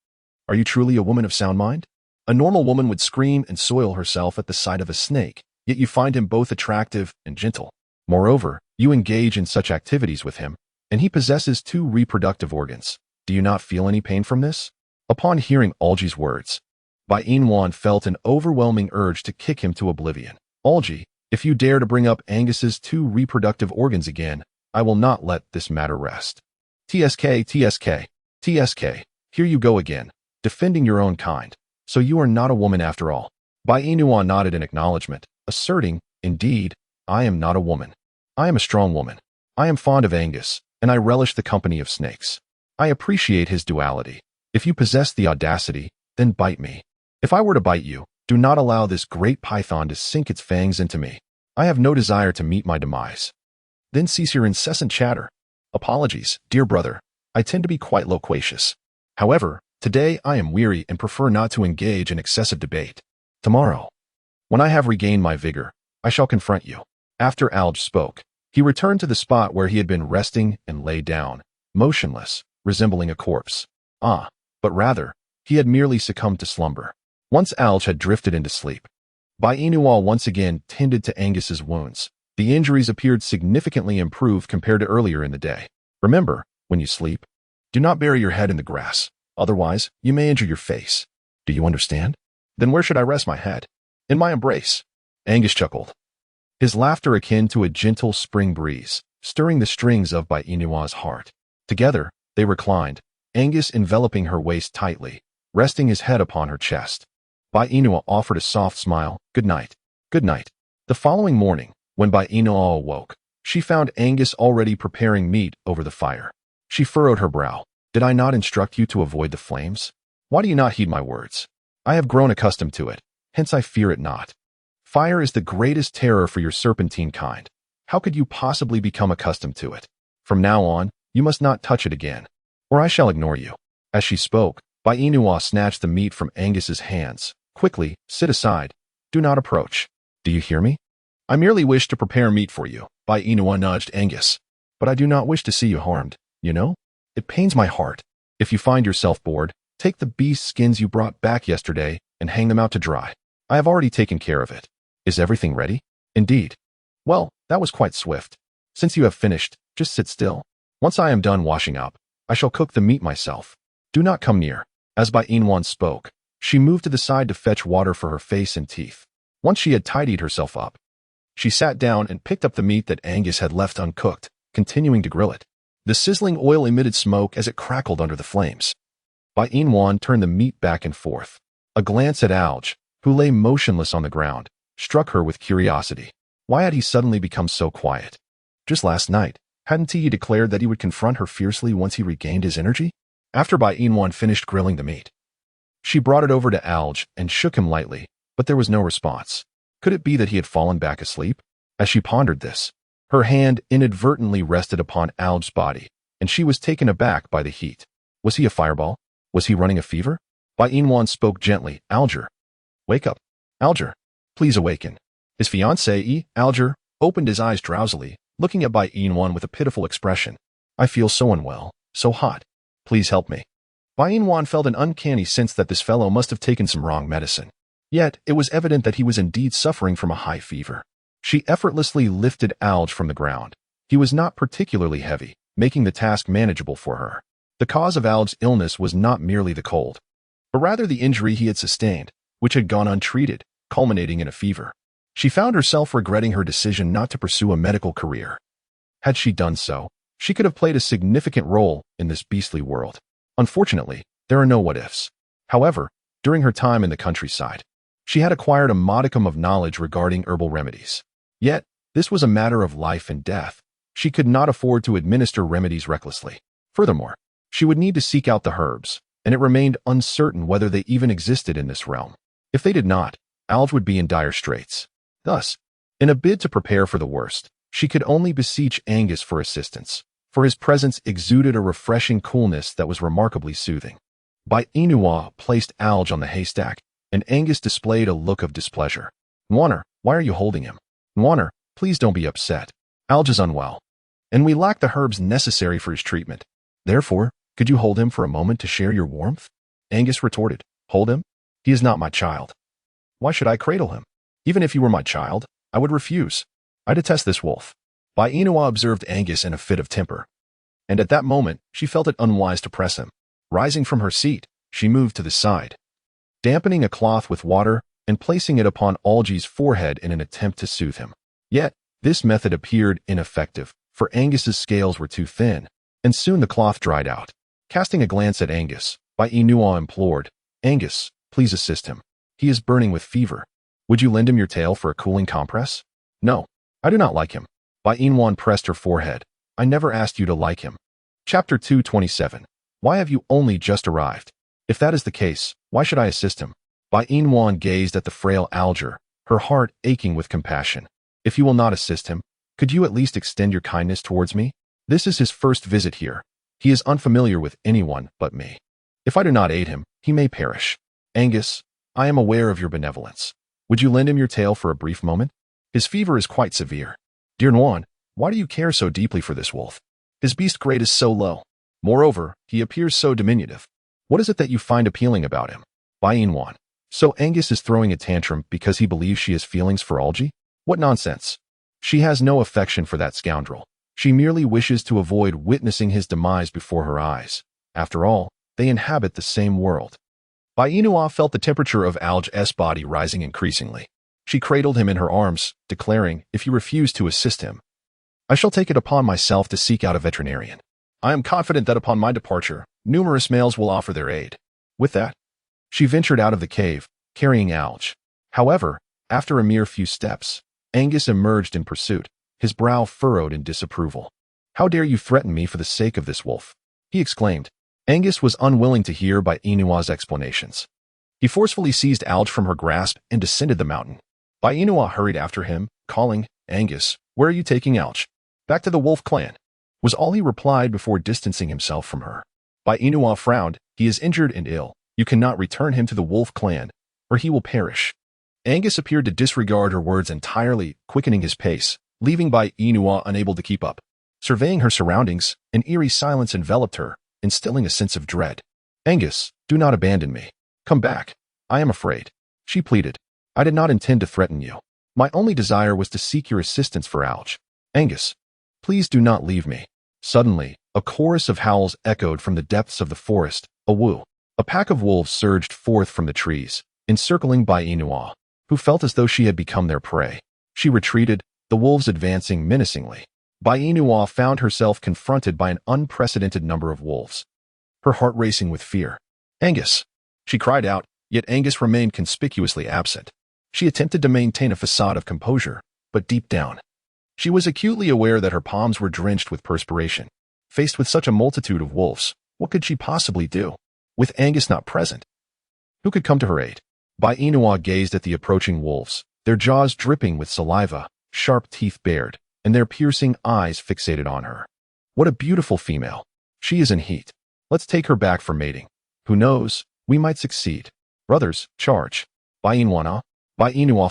Are you truly a woman of sound mind? A normal woman would scream and soil herself at the sight of a snake, yet you find him both attractive and gentle. Moreover, you engage in such activities with him, and he possesses 2 reproductive organs. Do you not feel any pain from this? Upon hearing Alji's words, Bai Inwan felt an overwhelming urge to kick him to oblivion. Alji, if you dare to bring up Angus's 2 reproductive organs again, I will not let this matter rest. TSK, TSK, TSK, here you go again, defending your own kind. So you are not a woman after all. Bai Inwan nodded in acknowledgement, asserting, Indeed, I am not a woman. I am a strong woman. I am fond of Angus, and I relish the company of snakes. I appreciate his duality. If you possess the audacity, then bite me. If I were to bite you, do not allow this great python to sink its fangs into me. I have no desire to meet my demise. Then cease your incessant chatter. Apologies, dear brother. I tend to be quite loquacious. However, today I am weary and prefer not to engage in excessive debate. Tomorrow, when I have regained my vigor, I shall confront you. After Alj spoke, he returned to the spot where he had been resting and lay down, motionless, resembling a corpse. But rather, he had merely succumbed to slumber. Once Alj had drifted into sleep, Bai Inwan once again tended to Angus's wounds. The injuries appeared significantly improved compared to earlier in the day. Remember, when you sleep, do not bury your head in the grass. Otherwise, you may injure your face. Do you understand? Then where should I rest my head? In my embrace. Angus chuckled, his laughter akin to a gentle spring breeze, stirring the strings of Bai Inwan's heart. Together, they reclined, Angus enveloping her waist tightly, resting his head upon her chest. Bai Inwan offered a soft smile. Good night. Good night. The following morning, when Bai Inwan awoke, she found Angus already preparing meat over the fire. She furrowed her brow. Did I not instruct you to avoid the flames? Why do you not heed my words? I have grown accustomed to it, hence I fear it not. Fire is the greatest terror for your serpentine kind. How could you possibly become accustomed to it? From now on, you must not touch it again, or I shall ignore you. As she spoke, Bai Inwan snatched the meat from Angus's hands. Quickly, sit aside. Do not approach. Do you hear me? I merely wish to prepare meat for you. Bai Inwan nudged Angus. But I do not wish to see you harmed, you know? It pains my heart. If you find yourself bored, take the beast skins you brought back yesterday and hang them out to dry. I have already taken care of it. Is everything ready? Indeed. Well, that was quite swift. Since you have finished, just sit still. Once I am done washing up, I shall cook the meat myself. Do not come near. As Bai Inwan spoke, she moved to the side to fetch water for her face and teeth. Once she had tidied herself up, she sat down and picked up the meat that Angus had left uncooked, continuing to grill it. The sizzling oil emitted smoke as it crackled under the flames. Bai Inwan turned the meat back and forth. A glance at Alj, who lay motionless on the ground, struck her with curiosity. Why had he suddenly become so quiet? Just last night, hadn't he declared that he would confront her fiercely once he regained his energy? After Bai Inwan finished grilling the meat, she brought it over to Alj and shook him lightly, but there was no response. Could it be that he had fallen back asleep? As she pondered this, her hand inadvertently rested upon Alj's body, and she was taken aback by the heat. Was he a fireball? Was he running a fever? Bai Inwan spoke gently. Alger, wake up. Alger, please awaken. His fiancée, Alger, opened his eyes drowsily, looking at Bai Inwan with a pitiful expression. I feel so unwell, so hot. Please help me. Bai Inwan felt an uncanny sense that this fellow must have taken some wrong medicine. Yet, it was evident that he was indeed suffering from a high fever. She effortlessly lifted Alj from the ground. He was not particularly heavy, making the task manageable for her. The cause of Alj's illness was not merely the cold, but rather the injury he had sustained, which had gone untreated, culminating in a fever. She found herself regretting her decision not to pursue a medical career. Had she done so, she could have played a significant role in this beastly world. Unfortunately, there are no what-ifs. However, during her time in the countryside, she had acquired a modicum of knowledge regarding herbal remedies. Yet, this was a matter of life and death. She could not afford to administer remedies recklessly. Furthermore, she would need to seek out the herbs, and it remained uncertain whether they even existed in this realm. If they did not, Alge would be in dire straits. Thus, in a bid to prepare for the worst, she could only beseech Angus for assistance, for his presence exuded a refreshing coolness that was remarkably soothing. Bainua placed Alge on the haystack, and Angus displayed a look of displeasure. Nwanner, why are you holding him? Nwanner, please don't be upset. Alge is unwell, and we lack the herbs necessary for his treatment. Therefore, could you hold him for a moment to share your warmth? Angus retorted. Hold him? He is not my child. Why should I cradle him? Even if he were my child, I would refuse. I detest this wolf. Bainua observed Angus in a fit of temper, and at that moment she felt it unwise to press him. Rising from her seat, she moved to the side, dampening a cloth with water and placing it upon Alge's forehead in an attempt to soothe him. Yet, this method appeared ineffective, for Angus's scales were too thin, and soon the cloth dried out. Casting a glance at Angus, Bainua implored, Angus, please assist him. He is burning with fever. Would you lend him your tail for a cooling compress? No, I do not like him. Bainwan pressed her forehead. I never asked you to like him. Chapter 227. Why have you only just arrived? If that is the case, why should I assist him? Bainwan gazed at the frail Alger, her heart aching with compassion. If you will not assist him, could you at least extend your kindness towards me? This is his first visit here. He is unfamiliar with anyone but me. If I do not aid him, he may perish. Angus, I am aware of your benevolence. Would you lend him your tail for a brief moment? His fever is quite severe. Dear Nwan, why do you care so deeply for this wolf? His beast grade is so low. Moreover, he appears so diminutive. What is it that you find appealing about him? Bainwan. So Angus is throwing a tantrum because he believes she has feelings for Algie? What nonsense. She has no affection for that scoundrel. She merely wishes to avoid witnessing his demise before her eyes. After all, they inhabit the same world. Bainua felt the temperature of Alge's body rising increasingly. She cradled him in her arms, declaring, if you refuse to assist him, I shall take it upon myself to seek out a veterinarian. I am confident that upon my departure, numerous males will offer their aid. With that, she ventured out of the cave, carrying Alge. However, after a mere few steps, Angus emerged in pursuit, his brow furrowed in disapproval. How dare you threaten me for the sake of this wolf? He exclaimed. Angus was unwilling to hear Bainua's explanations. He forcefully seized Alge from her grasp and descended the mountain. Bainua hurried after him, calling, Angus, where are you taking Alge? Back to the wolf clan, was all he replied before distancing himself from her. Bainua frowned. He is injured and ill. You cannot return him to the wolf clan, or he will perish. Angus appeared to disregard her words entirely, quickening his pace, leaving Bainua unable to keep up. Surveying her surroundings, an eerie silence enveloped her, instilling a sense of dread. Angus, do not abandon me. Come back. I am afraid. She pleaded. I did not intend to threaten you. My only desire was to seek your assistance for Alge. Angus, please do not leave me. Suddenly, a chorus of howls echoed from the depths of the forest. A woo. A pack of wolves surged forth from the trees, encircling Bainua, who felt as though she had become their prey. She retreated, the wolves advancing menacingly. Bainua found herself confronted by an unprecedented number of wolves, her heart racing with fear. Angus! She cried out, yet Angus remained conspicuously absent. She attempted to maintain a facade of composure, but deep down, she was acutely aware that her palms were drenched with perspiration. Faced with such a multitude of wolves, what could she possibly do? With Angus not present, who could come to her aid? Bainua gazed at the approaching wolves, their jaws dripping with saliva, sharp teeth bared, and their piercing eyes fixated on her. What a beautiful female. She is in heat. Let's take her back for mating. Who knows, we might succeed. Brothers, charge. Bainua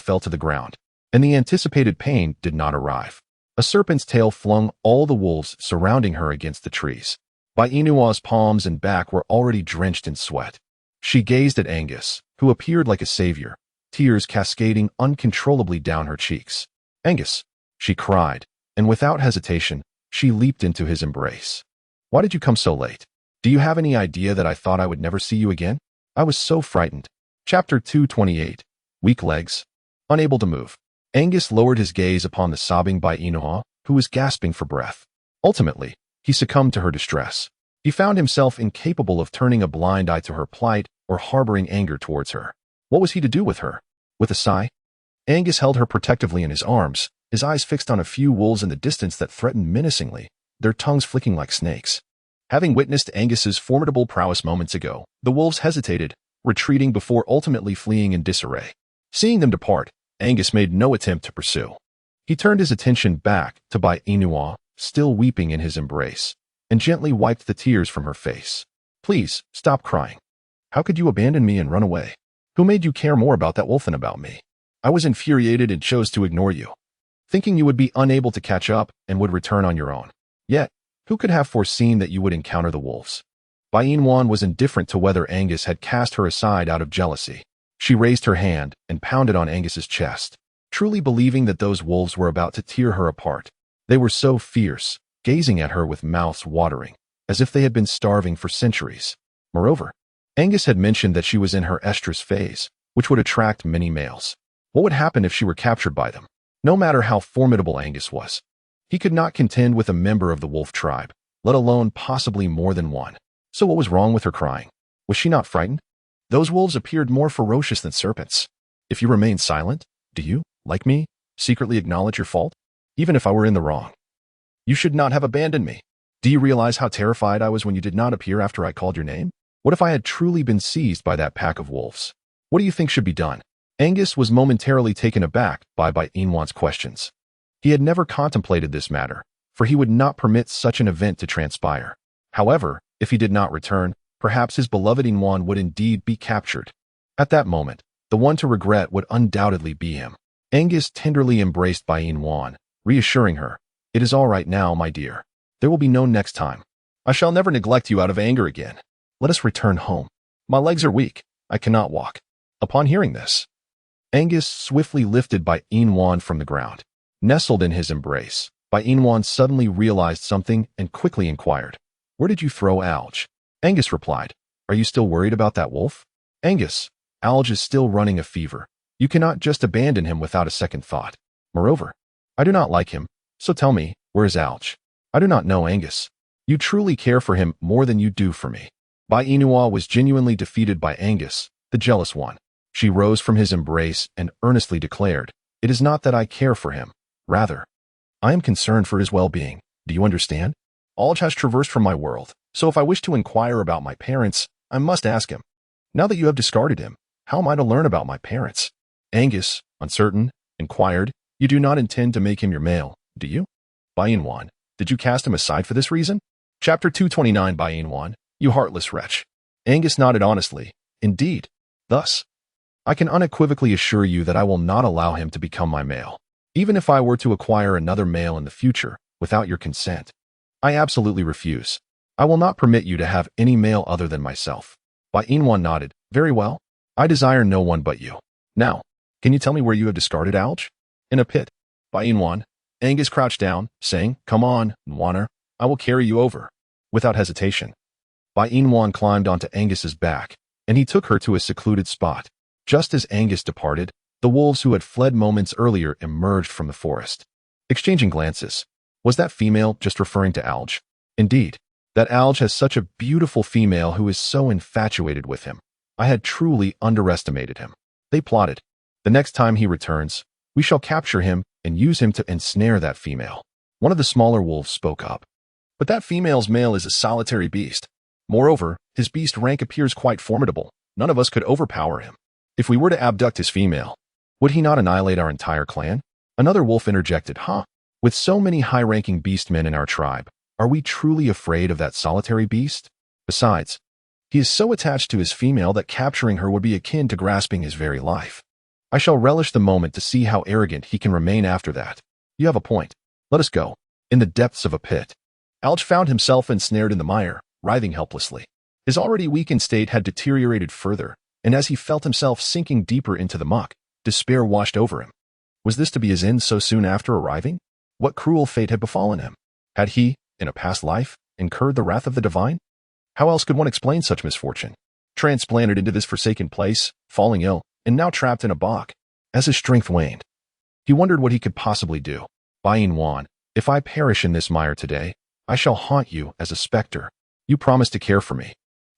fell to the ground, and the anticipated pain did not arrive. A serpent's tail flung all the wolves surrounding her against the trees. Bainua's palms and back were already drenched in sweat. She gazed at Angus, who appeared like a savior, tears cascading uncontrollably down her cheeks. Angus, she cried, and without hesitation, she leaped into his embrace. Why did you come so late? Do you have any idea that I thought I would never see you again? I was so frightened. Chapter 228. Weak legs. Unable to move. Angus lowered his gaze upon the sobbing Bainua, who was gasping for breath. Ultimately, he succumbed to her distress. He found himself incapable of turning a blind eye to her plight or harboring anger towards her. What was he to do with her? With a sigh, Angus held her protectively in his arms, his eyes fixed on a few wolves in the distance that threatened menacingly, their tongues flicking like snakes. Having witnessed Angus's formidable prowess moments ago, the wolves hesitated, retreating before ultimately fleeing in disarray. Seeing them depart, Angus made no attempt to pursue. He turned his attention back to Bai Inua, still weeping in his embrace, and gently wiped the tears from her face. Please, stop crying. How could you abandon me and run away? Who made you care more about that wolf than about me? I was infuriated and chose to ignore you, thinking you would be unable to catch up and would return on your own. Yet, who could have foreseen that you would encounter the wolves? Bai Inwan was indifferent to whether Angus had cast her aside out of jealousy. She raised her hand and pounded on Angus's chest, truly believing that those wolves were about to tear her apart. They were so fierce, gazing at her with mouths watering, as if they had been starving for centuries. Moreover, Angus had mentioned that she was in her estrus phase, which would attract many males. What would happen if she were captured by them? No matter how formidable Angus was, he could not contend with a member of the wolf tribe, let alone possibly more than one. So what was wrong with her crying? Was she not frightened? Those wolves appeared more ferocious than serpents. If you remain silent, do you, like me, secretly acknowledge your fault? Even if I were in the wrong. You should not have abandoned me. Do you realize how terrified I was when you did not appear after I called your name? What if I had truly been seized by that pack of wolves? What do you think should be done? Angus was momentarily taken aback by Inwan's questions. He had never contemplated this matter, for he would not permit such an event to transpire. However, if he did not return, perhaps his beloved Inwan would indeed be captured. At that moment, the one to regret would undoubtedly be him. Angus tenderly embraced Inwan, reassuring her, "It is all right now, my dear. There will be no next time. I shall never neglect you out of anger again. Let us return home. My legs are weak. I cannot walk." Upon hearing this, Angus swiftly lifted Inwan from the ground. Nestled in his embrace, Inwan suddenly realized something and quickly inquired, "Where did you throw Alge?" Angus replied, "Are you still worried about that wolf?" "Angus, Alge is still running a fever. You cannot just abandon him without a second thought. Moreover, I do not like him, so tell me, where is Alge?" "I do not know, Angus. You truly care for him more than you do for me." Bai Inua was genuinely defeated by Angus, the jealous one. She rose from his embrace and earnestly declared, "It is not that I care for him. Rather, I am concerned for his well-being. Do you understand? Alge has traversed from my world, so if I wish to inquire about my parents, I must ask him. Now that you have discarded him, how am I to learn about my parents?" Angus, uncertain, inquired, "You do not intend to make him your male, do you?" Bai Inwan, "Did you cast him aside for this reason?" Chapter 229 Bai Inwan, "You heartless wretch." Angus nodded honestly. "Indeed. Thus, I can unequivocally assure you that I will not allow him to become my male. Even if I were to acquire another male in the future, without your consent, I absolutely refuse. I will not permit you to have any male other than myself." Bai Inwan nodded. "Very well. I desire no one but you. Now, can you tell me where you have discarded Alge?" "In a pit." Bai Inwan. Angus crouched down, saying, "Come on, Nwaner. I will carry you over." Without hesitation, Bai Inwan climbed onto Angus's back, and he took her to a secluded spot. Just as Angus departed, the wolves who had fled moments earlier emerged from the forest. Exchanging glances, was that female just referring to Alge? Indeed, that Alge has such a beautiful female who is so infatuated with him. I had truly underestimated him. They plotted. The next time he returns, we shall capture him and use him to ensnare that female. One of the smaller wolves spoke up. "But that female's male is a solitary beast. Moreover, his beast rank appears quite formidable. None of us could overpower him. If we were to abduct his female, would he not annihilate our entire clan?" Another wolf interjected, With so many high-ranking beastmen in our tribe, are we truly afraid of that solitary beast? Besides, he is so attached to his female that capturing her would be akin to grasping his very life. I shall relish the moment to see how arrogant he can remain after that." "You have a point. Let us go." In the depths of a pit, Alge found himself ensnared in the mire, writhing helplessly. His already weakened state had deteriorated further, and as he felt himself sinking deeper into the muck, despair washed over him. Was this to be his end so soon after arriving? What cruel fate had befallen him? Had he, in a past life, incurred the wrath of the divine? How else could one explain such misfortune? Transplanted into this forsaken place, falling ill, and now trapped in a bog. As his strength waned, he wondered what he could possibly do. "Bai Inwan, if I perish in this mire today, I shall haunt you as a specter. You promised to care for me,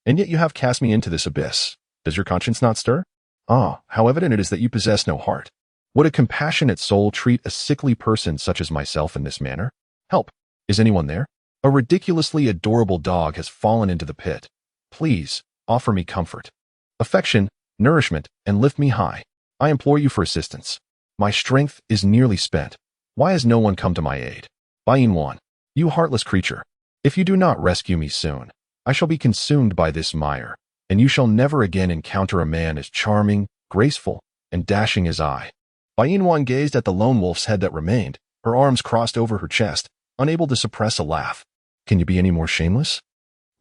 and yet you have cast me into this abyss. Does your conscience not stir? Ah, how evident it is that you possess no heart. Would a compassionate soul treat a sickly person such as myself in this manner? Help! Is anyone there? A ridiculously adorable dog has fallen into the pit. Please, offer me comfort, affection, nourishment, and lift me high. I implore you for assistance. My strength is nearly spent. Why has no one come to my aid? Bainwan, you heartless creature. If you do not rescue me soon, I shall be consumed by this mire, and you shall never again encounter a man as charming, graceful, and dashing as I. Bainwan gazed at the lone wolf's head that remained, her arms crossed over her chest, unable to suppress a laugh. Can you be any more shameless?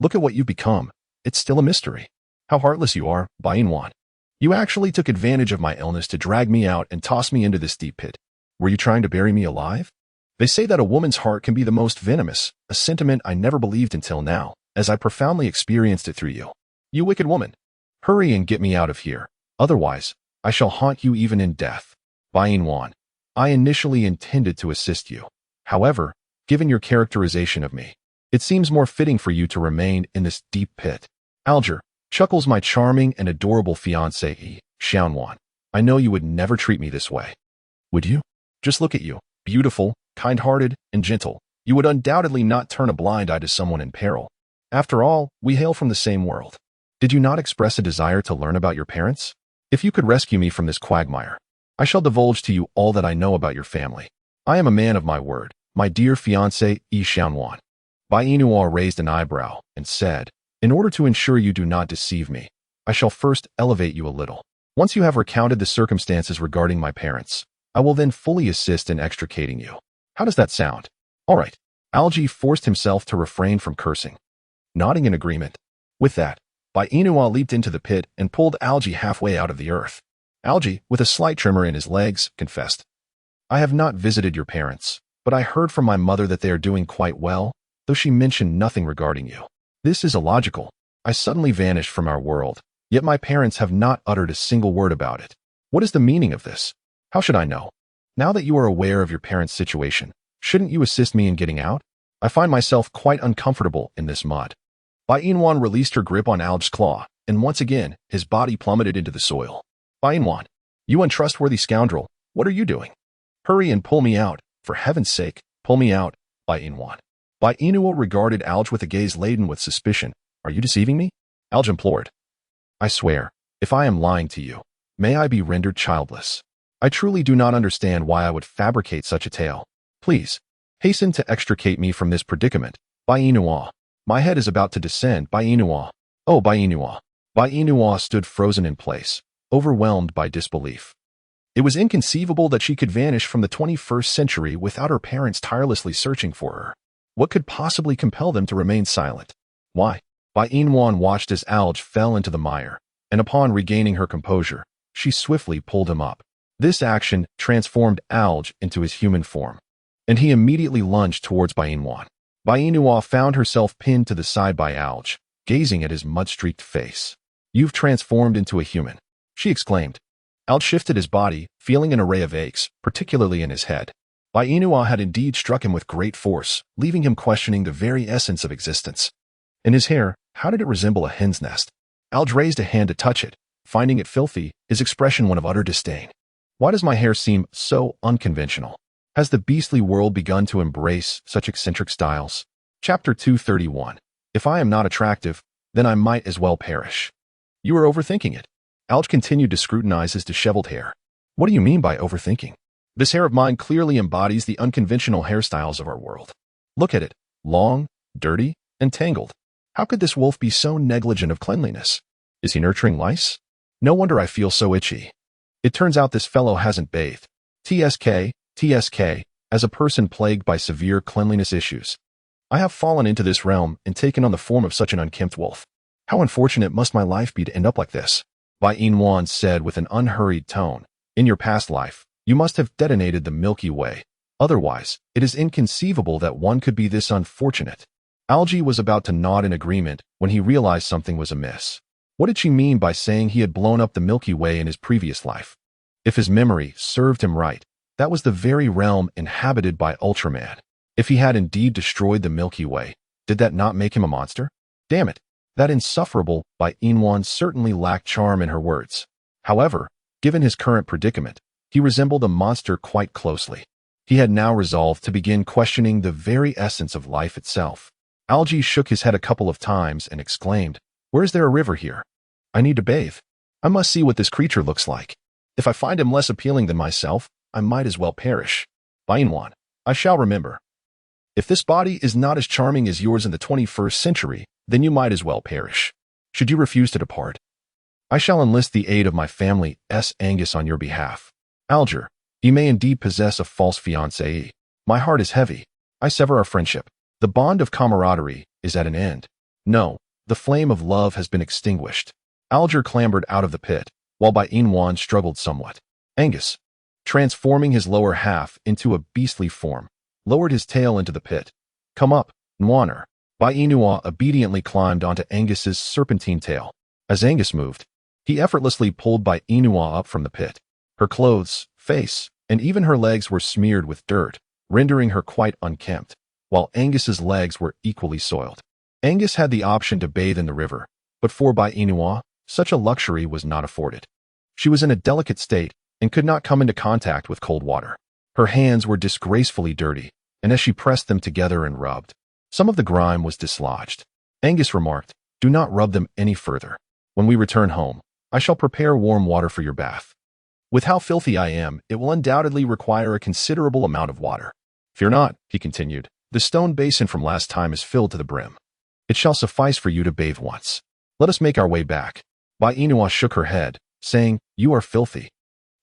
Look at what you've become. It's still a mystery. How heartless you are, Bainwan. You actually took advantage of my illness to drag me out and toss me into this deep pit. Were you trying to bury me alive? They say that a woman's heart can be the most venomous, a sentiment I never believed until now, as I profoundly experienced it through you. You wicked woman. Hurry and get me out of here. Otherwise, I shall haunt you even in death. Bainwan, I initially intended to assist you. However, given your characterization of me, it seems more fitting for you to remain in this deep pit. Alger, chuckles my charming and adorable fiancé, Xiaowan. I know you would never treat me this way. Would you? Just look at you, beautiful, kind-hearted, and gentle. You would undoubtedly not turn a blind eye to someone in peril. After all, we hail from the same world. Did you not express a desire to learn about your parents? If you could rescue me from this quagmire, I shall divulge to you all that I know about your family. I am a man of my word, my dear fiancé, Xiaowan. Bai Inua raised an eyebrow and said, in order to ensure you do not deceive me, I shall first elevate you a little. Once you have recounted the circumstances regarding my parents, I will then fully assist in extricating you. How does that sound? All right. Algie forced himself to refrain from cursing, nodding in agreement. With that, Bai Inua leaped into the pit and pulled Algie halfway out of the earth. Algie, with a slight tremor in his legs, confessed, I have not visited your parents, but I heard from my mother that they are doing quite well, though she mentioned nothing regarding you. This is illogical. I suddenly vanished from our world, yet my parents have not uttered a single word about it. What is the meaning of this? How should I know? Now that you are aware of your parents' situation, shouldn't you assist me in getting out? I find myself quite uncomfortable in this mud. Bai Inwan released her grip on Alge's claw, and once again, his body plummeted into the soil. Bai Inwan, you untrustworthy scoundrel, what are you doing? Hurry and pull me out. For heaven's sake, pull me out, Bai Inwan. Bai Inua regarded Alge with a gaze laden with suspicion. Are you deceiving me? Alge implored. I swear, if I am lying to you, may I be rendered childless. I truly do not understand why I would fabricate such a tale. Please, hasten to extricate me from this predicament. Bai Inua. My head is about to descend. Bai Inua. Oh, Bai Inua. Bai Inua stood frozen in place, overwhelmed by disbelief. It was inconceivable that she could vanish from the 21st century without her parents tirelessly searching for her. What could possibly compel them to remain silent? Why? Bai Inwan watched as Alge fell into the mire, and upon regaining her composure, she swiftly pulled him up. This action transformed Alge into his human form, and he immediately lunged towards Bai Inwan. Bai Inua found herself pinned to the side by Alge, gazing at his mud-streaked face. You've transformed into a human, she exclaimed. Alge shifted his body, feeling an array of aches, particularly in his head. Bai Inua had indeed struck him with great force, leaving him questioning the very essence of existence. In his hair, how did it resemble a hen's nest? Alge raised a hand to touch it, finding it filthy, his expression one of utter disdain. Why does my hair seem so unconventional? Has the beastly world begun to embrace such eccentric styles? Chapter 231. If I am not attractive, then I might as well perish. You are overthinking it. Alge continued to scrutinize his disheveled hair. What do you mean by overthinking? This hair of mine clearly embodies the unconventional hairstyles of our world. Look at it, long, dirty, and tangled. How could this wolf be so negligent of cleanliness? Is he nurturing lice? No wonder I feel so itchy. It turns out this fellow hasn't bathed. TSK, as a person plagued by severe cleanliness issues. I have fallen into this realm and taken on the form of such an unkempt wolf. How unfortunate must my life be to end up like this? Bai Inwan said with an unhurried tone. In your past life, you must have detonated the Milky Way. Otherwise, it is inconceivable that one could be this unfortunate. Algie was about to nod in agreement when he realized something was amiss. What did she mean by saying he had blown up the Milky Way in his previous life? If his memory served him right, that was the very realm inhabited by Ultraman. If he had indeed destroyed the Milky Way, did that not make him a monster? Damn it, that insufferable by Inwan certainly lacked charm in her words. However, given his current predicament, he resembled a monster quite closely. He had now resolved to begin questioning the very essence of life itself. Algae shook his head a couple of times and exclaimed, "Where is there a river here? I need to bathe. I must see what this creature looks like. If I find him less appealing than myself, I might as well perish. Bainwan, I shall remember. If this body is not as charming as yours in the 21st century, then you might as well perish. Should you refuse to depart, I shall enlist the aid of my family S. Angus on your behalf. Alger, he may indeed possess a false fiancée. My heart is heavy. I sever our friendship. The bond of camaraderie is at an end. No, the flame of love has been extinguished." Alger clambered out of the pit, while Bainwan struggled somewhat. Angus, transforming his lower half into a beastly form, lowered his tail into the pit. "Come up, Nwaner." Bainua obediently climbed onto Angus's serpentine tail. As Angus moved, he effortlessly pulled Bainua up from the pit. Her clothes, face, and even her legs were smeared with dirt, rendering her quite unkempt, while Angus's legs were equally soiled. Angus had the option to bathe in the river, but for Bainua, such a luxury was not afforded. She was in a delicate state and could not come into contact with cold water. Her hands were disgracefully dirty, and as she pressed them together and rubbed, some of the grime was dislodged. Angus remarked, "Do not rub them any further. When we return home, I shall prepare warm water for your bath. With how filthy I am, it will undoubtedly require a considerable amount of water. Fear not," he continued. "The stone basin from last time is filled to the brim. It shall suffice for you to bathe once. Let us make our way back." Bainua shook her head, saying, "You are filthy.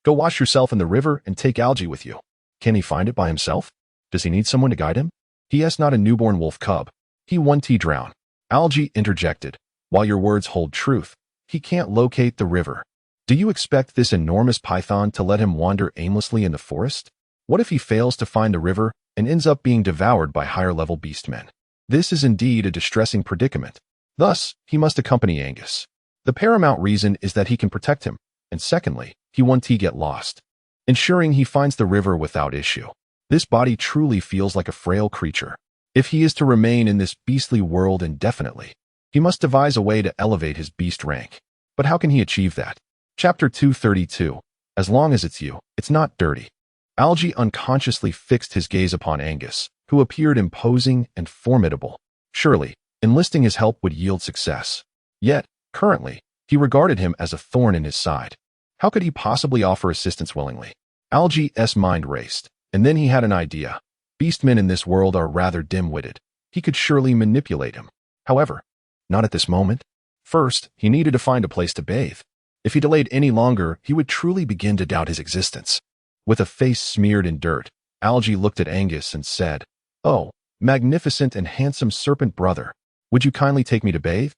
Go wash yourself in the river and take Algae with you. Can he find it by himself? Does he need someone to guide him? He is not a newborn wolf cub. He won't drown." Algae interjected, "While your words hold truth, he can't locate the river. Do you expect this enormous python to let him wander aimlessly in the forest? What if he fails to find the river and ends up being devoured by higher-level beastmen? This is indeed a distressing predicament. Thus, he must accompany Angus. The paramount reason is that he can protect him, and secondly, he won't get lost, ensuring he finds the river without issue. This body truly feels like a frail creature. If he is to remain in this beastly world indefinitely, he must devise a way to elevate his beast rank. But how can he achieve that? Chapter 232. As long as it's you, it's not dirty. Algae unconsciously fixed his gaze upon Angus, who appeared imposing and formidable. Surely, enlisting his help would yield success. Yet, currently, he regarded him as a thorn in his side. How could he possibly offer assistance willingly? Algae's mind raced, and then he had an idea. Beastmen in this world are rather dim-witted. He could surely manipulate him. However, not at this moment. First, he needed to find a place to bathe. If he delayed any longer, he would truly begin to doubt his existence. With a face smeared in dirt, Algae looked at Angus and said, "Oh, magnificent and handsome serpent brother, would you kindly take me to bathe?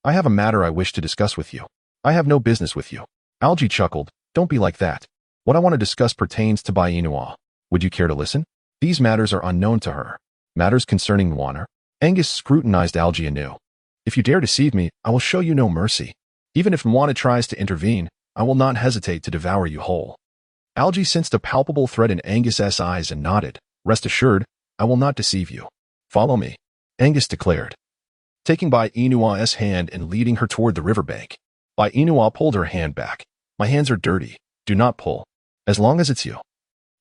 I have a matter I wish to discuss with you. I have no business with you." Algae chuckled, "Don't be like that. What I want to discuss pertains to Bainua. Would you care to listen? These matters are unknown to her. Matters concerning Nwaner." Angus scrutinized Algae anew. "If you dare deceive me, I will show you no mercy. Even if Nwaner tries to intervene, I will not hesitate to devour you whole." Algae sensed a palpable threat in Angus's eyes and nodded. "Rest assured, I will not deceive you. Follow me," Angus declared, taking Bainua's hand and leading her toward the riverbank. Bainua pulled her hand back. "My hands are dirty. Do not pull. As long as it's you."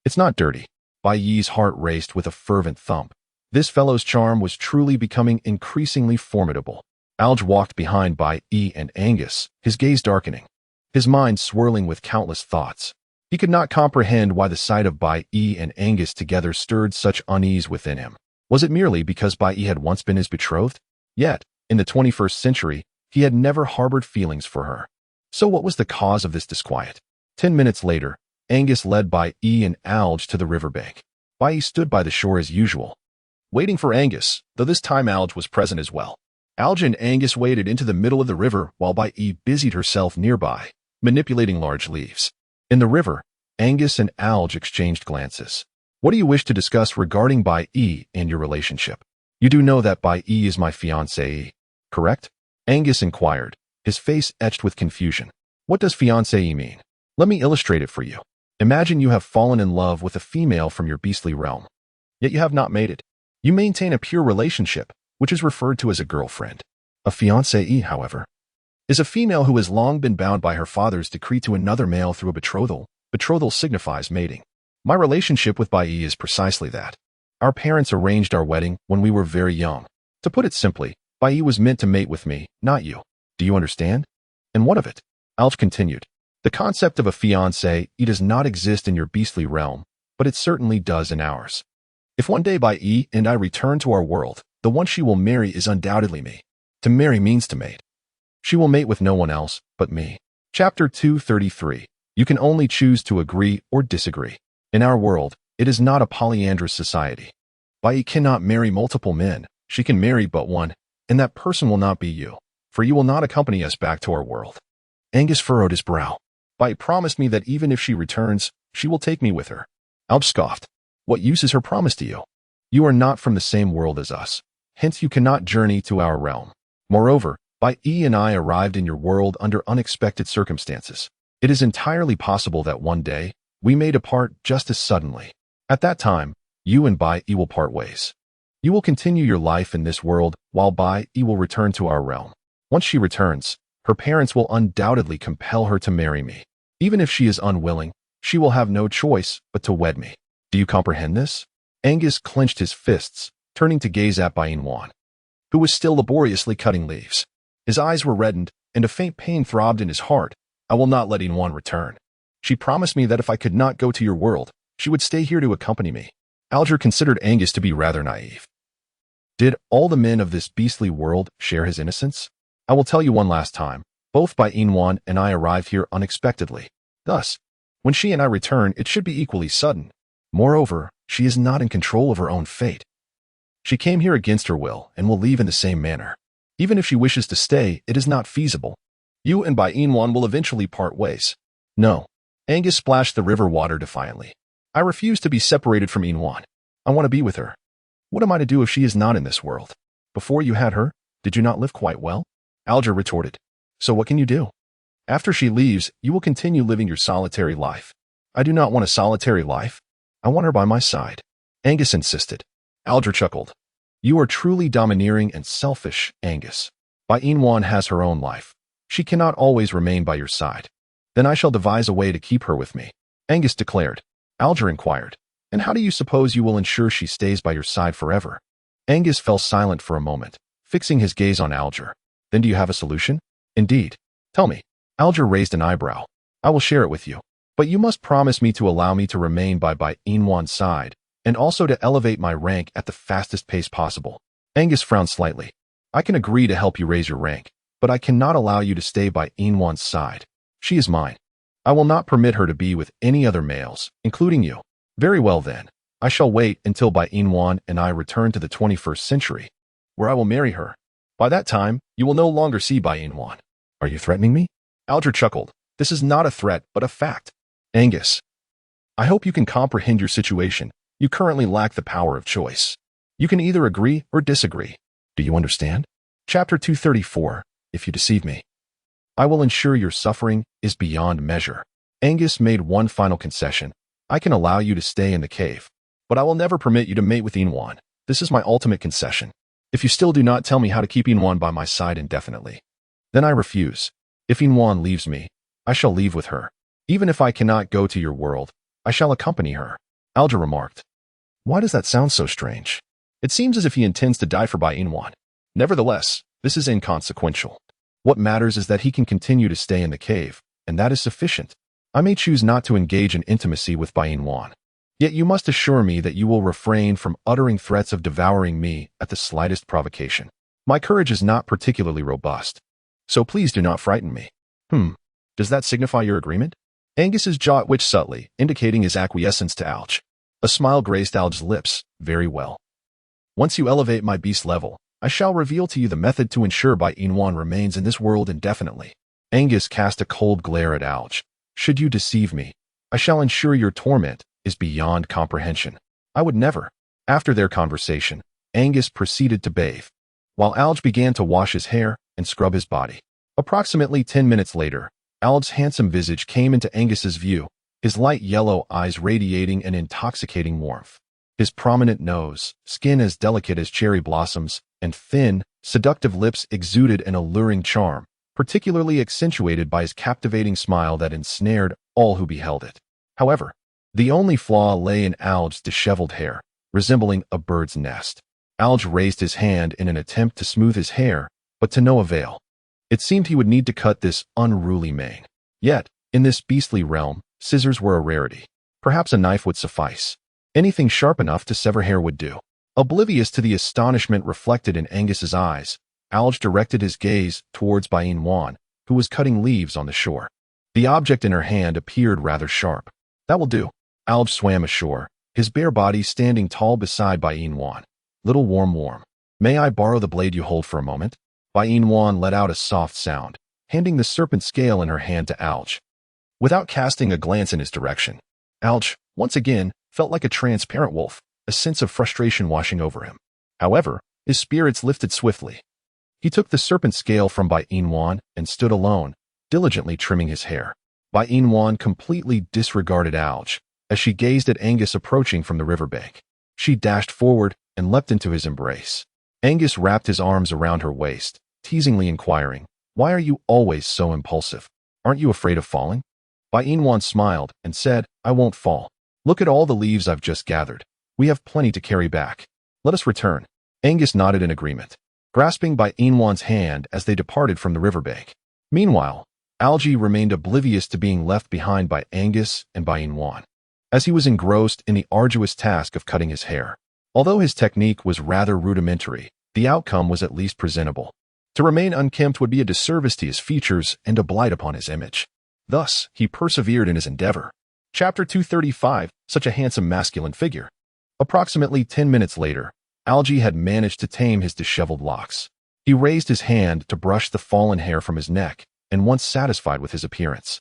"It's not dirty." Bai's heart raced with a fervent thump. This fellow's charm was truly becoming increasingly formidable. Alge walked behind Bai and Angus, his gaze darkening, his mind swirling with countless thoughts. He could not comprehend why the sight of Bai and Angus together stirred such unease within him. Was it merely because Bai had once been his betrothed? Yet, in the 21st century, he had never harbored feelings for her. So what was the cause of this disquiet? 10 minutes later, Angus led Bai and Alge to the riverbank. Bai stood by the shore as usual, waiting for Angus, though this time Alge was present as well. Alge and Angus waded into the middle of the river while Bai busied herself nearby, manipulating large leaves. In the river, Angus and Alge exchanged glances. "What do you wish to discuss regarding Bai and your relationship? You do know that Bai is my fiancée, correct?" Angus inquired, his face etched with confusion. "What does fiancée mean? Let me illustrate it for you. Imagine you have fallen in love with a female from your beastly realm. Yet you have not made it. You maintain a pure relationship, which is referred to as a girlfriend. A fiancée, however, is a female who has long been bound by her father's decree to another male through a betrothal. Betrothal signifies mating. My relationship with Bai is precisely that. Our parents arranged our wedding when we were very young. To put it simply, Bai was meant to mate with me, not you. Do you understand? And what of it? Alj continued. The concept of a fiancé does not exist in your beastly realm, but it certainly does in ours. If one day Bai and I return to our world, the one she will marry is undoubtedly me. To marry means to mate. She will mate with no one else but me. Chapter 233. You can only choose to agree or disagree. In our world, it is not a polyandrous society. Bai cannot marry multiple men. She can marry but one, and that person will not be you, for you will not accompany us back to our world. Angus furrowed his brow. Bai promised me that even if she returns, she will take me with her. Alj scoffed. What use is her promise to you? You are not from the same world as us. Hence you cannot journey to our realm. Moreover, Bai and I arrived in your world under unexpected circumstances. It is entirely possible that one day, we may depart just as suddenly. At that time, you and Bai will part ways. You will continue your life in this world, while Bai will return to our realm. Once she returns, her parents will undoubtedly compel her to marry me. Even if she is unwilling, she will have no choice but to wed me. Do you comprehend this? Angus clenched his fists, turning to gaze at Bai Wan, who was still laboriously cutting leaves. His eyes were reddened, and a faint pain throbbed in his heart. I will not let Wan return. She promised me that if I could not go to your world, she would stay here to accompany me. Alger considered Angus to be rather naive. Did all the men of this beastly world share his innocence? I will tell you one last time. Both Bai Wan and I arrived here unexpectedly. Thus, when she and I return, it should be equally sudden. Moreover, she is not in control of her own fate. She came here against her will and will leave in the same manner. Even if she wishes to stay, it is not feasible. You and Bai Wan will eventually part ways. No. Angus splashed the river water defiantly. I refuse to be separated from Wan. I want to be with her. What am I to do if she is not in this world? Before you had her, did you not live quite well? Alger retorted. So what can you do? After she leaves, you will continue living your solitary life. I do not want a solitary life. I want her by my side. Angus insisted. Alger chuckled. You are truly domineering and selfish, Angus. Bai Wan has her own life. She cannot always remain by your side. Then I shall devise a way to keep her with me. Angus declared. Alger inquired. And how do you suppose you will ensure she stays by your side forever? Angus fell silent for a moment, fixing his gaze on Alger. Then do you have a solution? Indeed. Tell me. Alger raised an eyebrow. I will share it with you. But you must promise me to allow me to remain by Bai Wan's side, and also to elevate my rank at the fastest pace possible. Angus frowned slightly. I can agree to help you raise your rank, but I cannot allow you to stay by Wan's side. She is mine. I will not permit her to be with any other males, including you. Very well then. I shall wait until Bai Wan and I return to the 21st century, where I will marry her. By that time, you will no longer see Bai Wan. Are you threatening me? Alger chuckled. This is not a threat, but a fact. Angus, I hope you can comprehend your situation. You currently lack the power of choice. You can either agree or disagree. Do you understand? Chapter 234. If you deceive me, I will ensure your suffering is beyond measure. Angus made one final concession. I can allow you to stay in the cave, but I will never permit you to mate with Wan. This is my ultimate concession. If you still do not tell me how to keep Wan by my side indefinitely, then I refuse. If Wan leaves me, I shall leave with her. Even if I cannot go to your world, I shall accompany her. Alger remarked. Why does that sound so strange? It seems as if he intends to die for Bai Wan. Nevertheless, this is inconsequential. What matters is that he can continue to stay in the cave, and that is sufficient. I may choose not to engage in intimacy with Bai Wan. Yet you must assure me that you will refrain from uttering threats of devouring me at the slightest provocation. My courage is not particularly robust, so please do not frighten me. Does that signify your agreement? Angus's jaw twitched subtly, indicating his acquiescence to Alge. A smile graced Alge's lips. Very well. Once you elevate my beast level, I shall reveal to you the method to ensure Bai Wan remains in this world indefinitely. Angus cast a cold glare at Alge. Should you deceive me, I shall ensure your torment is beyond comprehension. I would never. After their conversation, Angus proceeded to bathe, while Alge began to wash his hair and scrub his body. Approximately 10 minutes later, Alge's handsome visage came into Angus's view, his light yellow eyes radiating an intoxicating warmth. His prominent nose, skin as delicate as cherry blossoms, and thin, seductive lips exuded an alluring charm, particularly accentuated by his captivating smile that ensnared all who beheld it. However, the only flaw lay in Alge's disheveled hair, resembling a bird's nest. Alge raised his hand in an attempt to smooth his hair, but to no avail. It seemed he would need to cut this unruly mane. Yet, in this beastly realm, scissors were a rarity. Perhaps a knife would suffice. Anything sharp enough to sever hair would do. Oblivious to the astonishment reflected in Angus's eyes, Alge directed his gaze towards Bain Wan, who was cutting leaves on the shore. The object in her hand appeared rather sharp. That will do. Alge swam ashore, his bare body standing tall beside Bain Wan. Little warm. May I borrow the blade you hold for a moment? Bain Wan let out a soft sound, handing the serpent scale in her hand to Alge. Without casting a glance in his direction, Alge, once again, felt like a transparent wolf, a sense of frustration washing over him. However, his spirits lifted swiftly. He took the serpent scale from Bain Wan and stood alone, diligently trimming his hair. Bain Wan completely disregarded Alge as she gazed at Angus approaching from the riverbank. She dashed forward and leapt into his embrace. Angus wrapped his arms around her waist, teasingly inquiring, "Why are you always so impulsive? Aren't you afraid of falling?" Bain Wan smiled and said, "I won't fall. Look at all the leaves I've just gathered. We have plenty to carry back. Let us return." Angus nodded in agreement, grasping Bain Wan's hand as they departed from the riverbank. Meanwhile, Alge remained oblivious to being left behind by Angus and Bain Wan, as he was engrossed in the arduous task of cutting his hair. Although his technique was rather rudimentary, the outcome was at least presentable. To remain unkempt would be a disservice to his features and a blight upon his image. Thus, he persevered in his endeavor. Chapter 235, Such a Handsome Masculine Figure. Approximately 10 minutes later, Alge had managed to tame his disheveled locks. He raised his hand to brush the fallen hair from his neck, and once satisfied with his appearance,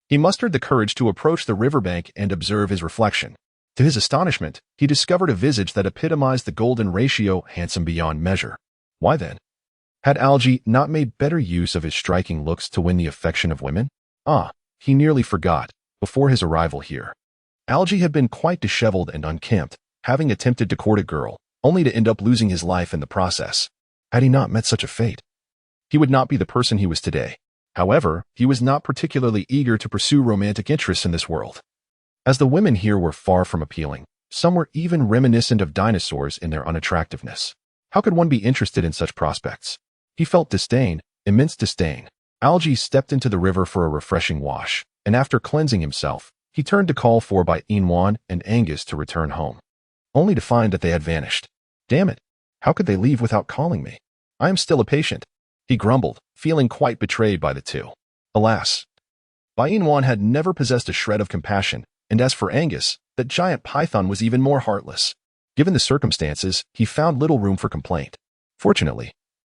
he mustered the courage to approach the riverbank and observe his reflection. To his astonishment, he discovered a visage that epitomized the golden ratio, handsome beyond measure. Why then? Had Alge not made better use of his striking looks to win the affection of women? He nearly forgot, before his arrival here. Alge had been quite disheveled and unkempt, having attempted to court a girl, only to end up losing his life in the process. Had he not met such a fate, he would not be the person he was today. However, he was not particularly eager to pursue romantic interests in this world. As the women here were far from appealing, some were even reminiscent of dinosaurs in their unattractiveness. How could one be interested in such prospects? He felt disdain, immense disdain. Alge stepped into the river for a refreshing wash, and after cleansing himself, he turned to call for Bain Wan and Angus to return home, only to find that they had vanished. Damn it! How could they leave without calling me? I am still a patient, he grumbled, feeling quite betrayed by the two. Alas! Bain Wan had never possessed a shred of compassion, and as for Angus, that giant python was even more heartless. Given the circumstances, he found little room for complaint. Fortunately,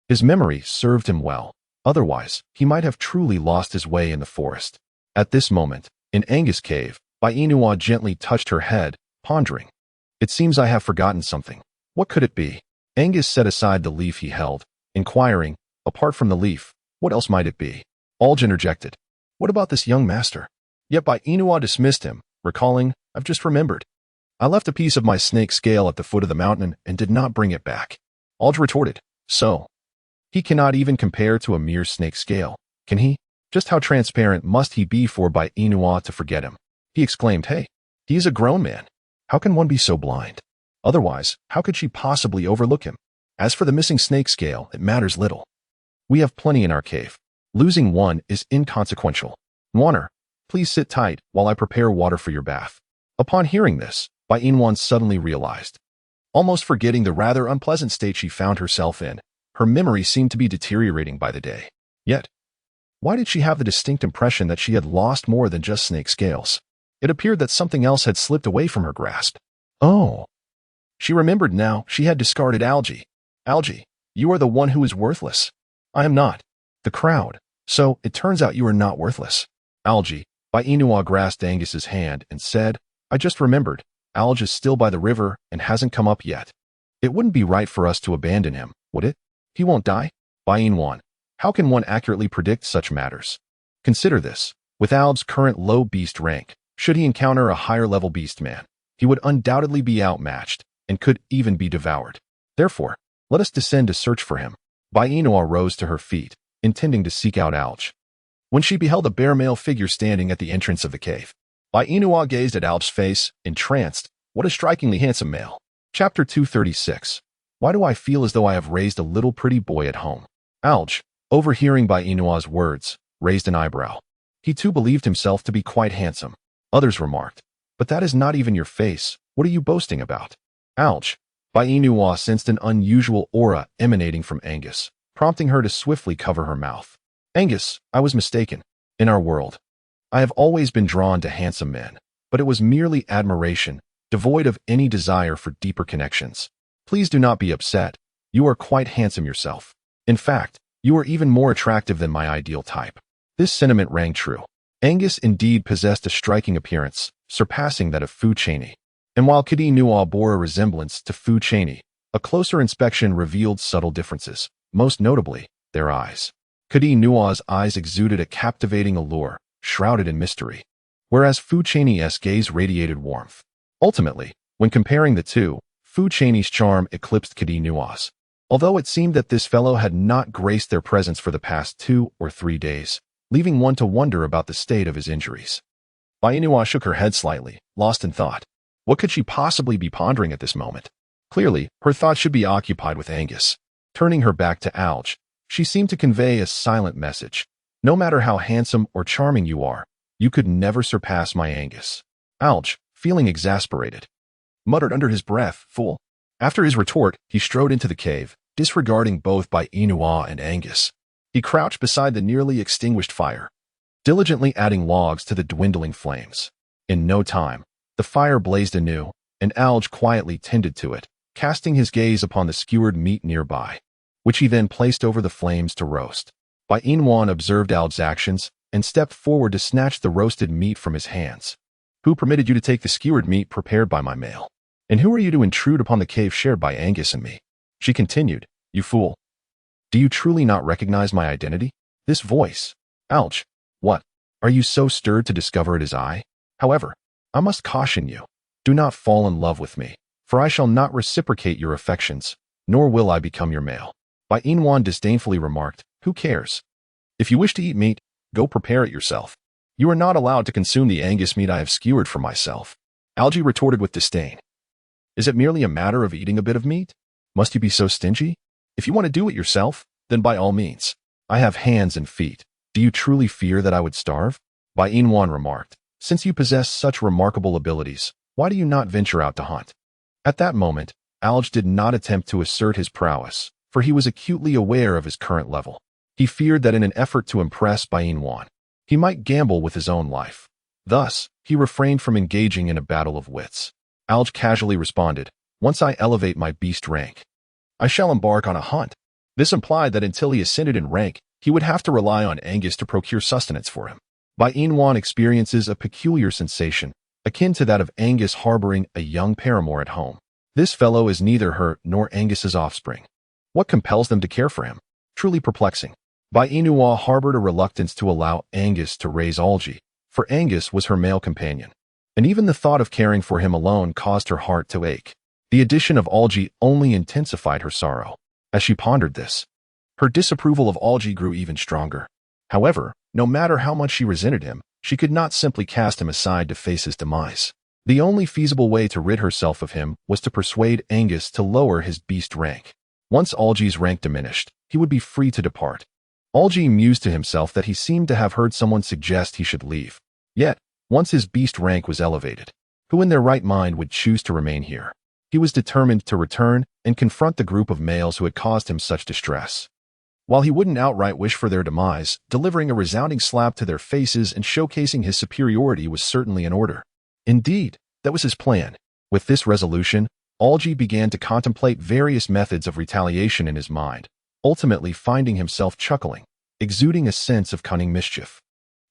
his memory served him well. Otherwise, he might have truly lost his way in the forest. At this moment, in Angus' cave, Bain Wan gently touched her head, pondering. It seems I have forgotten something. What could it be? Angus set aside the leaf he held, inquiring, apart from the leaf, what else might it be? Alge interjected. What about this young master? Yet Bain Wan dismissed him, recalling, I've just remembered. I left a piece of my snake scale at the foot of the mountain and did not bring it back. Alge retorted. So, he cannot even compare to a mere snake scale, can he? Just how transparent must he be for Bain Wan to forget him? He exclaimed, hey, he is a grown man. How can one be so blind? Otherwise, how could she possibly overlook him? As for the missing snake scale, it matters little. We have plenty in our cave. Losing one is inconsequential. Wanner, please sit tight while I prepare water for your bath. Upon hearing this, Bain Wan suddenly realized. Almost forgetting the rather unpleasant state she found herself in, her memory seemed to be deteriorating by the day. Yet, why did she have the distinct impression that she had lost more than just snake scales? It appeared that something else had slipped away from her grasp. Oh! She remembered now she had discarded Alge. Alge, you are the one who is worthless. I am not. The crowd. So, it turns out you are not worthless. Alge, Bain Wan grasped Angus's hand and said, I just remembered. Alge is still by the river and hasn't come up yet. It wouldn't be right for us to abandon him, would it? He won't die? Bain Wan, how can one accurately predict such matters? Consider this. With Alge's current low beast rank, should he encounter a higher level beast man, he would undoubtedly be outmatched and could even be devoured. Therefore, let us descend to search for him. Bainua rose to her feet, intending to seek out Alj. When she beheld a bare male figure standing at the entrance of the cave, Bainua gazed at Alj's face, entranced. What a strikingly handsome male. Chapter 236. Why do I feel as though I have raised a little pretty boy at home? Alj, overhearing Bainua's words, raised an eyebrow. He too believed himself to be quite handsome. Others remarked, but that is not even your face. What are you boasting about? Alj. Bainua sensed an unusual aura emanating from Angus, prompting her to swiftly cover her mouth. Angus, I was mistaken. In our world, I have always been drawn to handsome men, but it was merely admiration, devoid of any desire for deeper connections. Please do not be upset. You are quite handsome yourself. In fact, you are even more attractive than my ideal type. This sentiment rang true. Angus indeed possessed a striking appearance, surpassing that of Fu Cheney. And while Kadi Nua bore a resemblance to Fu Cheney, a closer inspection revealed subtle differences, most notably, their eyes. Kadi Nua's eyes exuded a captivating allure, shrouded in mystery, whereas Fu Cheney's gaze radiated warmth. Ultimately, when comparing the two, Fu Cheney's charm eclipsed Kadi Nua's. Although it seemed that this fellow had not graced their presence for the past 2 or 3 days, leaving one to wonder about the state of his injuries. Bainua shook her head slightly, lost in thought. What could she possibly be pondering at this moment? Clearly, her thoughts should be occupied with Angus. Turning her back to Alj, she seemed to convey a silent message. No matter how handsome or charming you are, you could never surpass my Angus. Alj, feeling exasperated, muttered under his breath, fool. After his retort, he strode into the cave, disregarding both Bainua and Angus. He crouched beside the nearly extinguished fire, diligently adding logs to the dwindling flames. In no time, the fire blazed anew, and Alj quietly tended to it, casting his gaze upon the skewered meat nearby, which he then placed over the flames to roast. Bainua observed Alj's actions and stepped forward to snatch the roasted meat from his hands. Who permitted you to take the skewered meat prepared by my male? And who are you to intrude upon the cave shared by Angus and me? She continued, you fool. Do you truly not recognize my identity? This voice. Alj. What? Are you so stirred to discover it as I? However, I must caution you. Do not fall in love with me, for I shall not reciprocate your affections, nor will I become your male. Bainua disdainfully remarked, who cares? If you wish to eat meat, go prepare it yourself. You are not allowed to consume the Angus meat I have skewered for myself. Alj retorted with disdain. Is it merely a matter of eating a bit of meat? Must you be so stingy? If you want to do it yourself, then by all means. I have hands and feet. Do you truly fear that I would starve? Bainua remarked. Since you possess such remarkable abilities, why do you not venture out to hunt? At that moment, Alj did not attempt to assert his prowess, for he was acutely aware of his current level. He feared that in an effort to impress Bainua, he might gamble with his own life. Thus, he refrained from engaging in a battle of wits. Alj casually responded, once I elevate my beast rank, I shall embark on a hunt. This implied that until he ascended in rank, he would have to rely on Angus to procure sustenance for him. Bainua experiences a peculiar sensation, akin to that of Angus harboring a young paramour at home. This fellow is neither her nor Angus's offspring. What compels them to care for him? Truly perplexing. Bainua harbored a reluctance to allow Angus to raise Alj, for Angus was her male companion, and even the thought of caring for him alone caused her heart to ache. The addition of Alj only intensified her sorrow. As she pondered this, her disapproval of Alj grew even stronger. However, no matter how much she resented him, she could not simply cast him aside to face his demise. The only feasible way to rid herself of him was to persuade Angus to lower his beast rank. Once Alj's rank diminished, he would be free to depart. Alj mused to himself that he seemed to have heard someone suggest he should leave. Yet, once his beast rank was elevated, who in their right mind would choose to remain here? He was determined to return and confront the group of males who had caused him such distress. While he wouldn't outright wish for their demise, delivering a resounding slap to their faces and showcasing his superiority was certainly in order. Indeed, that was his plan. With this resolution, Alj began to contemplate various methods of retaliation in his mind, ultimately finding himself chuckling, exuding a sense of cunning mischief.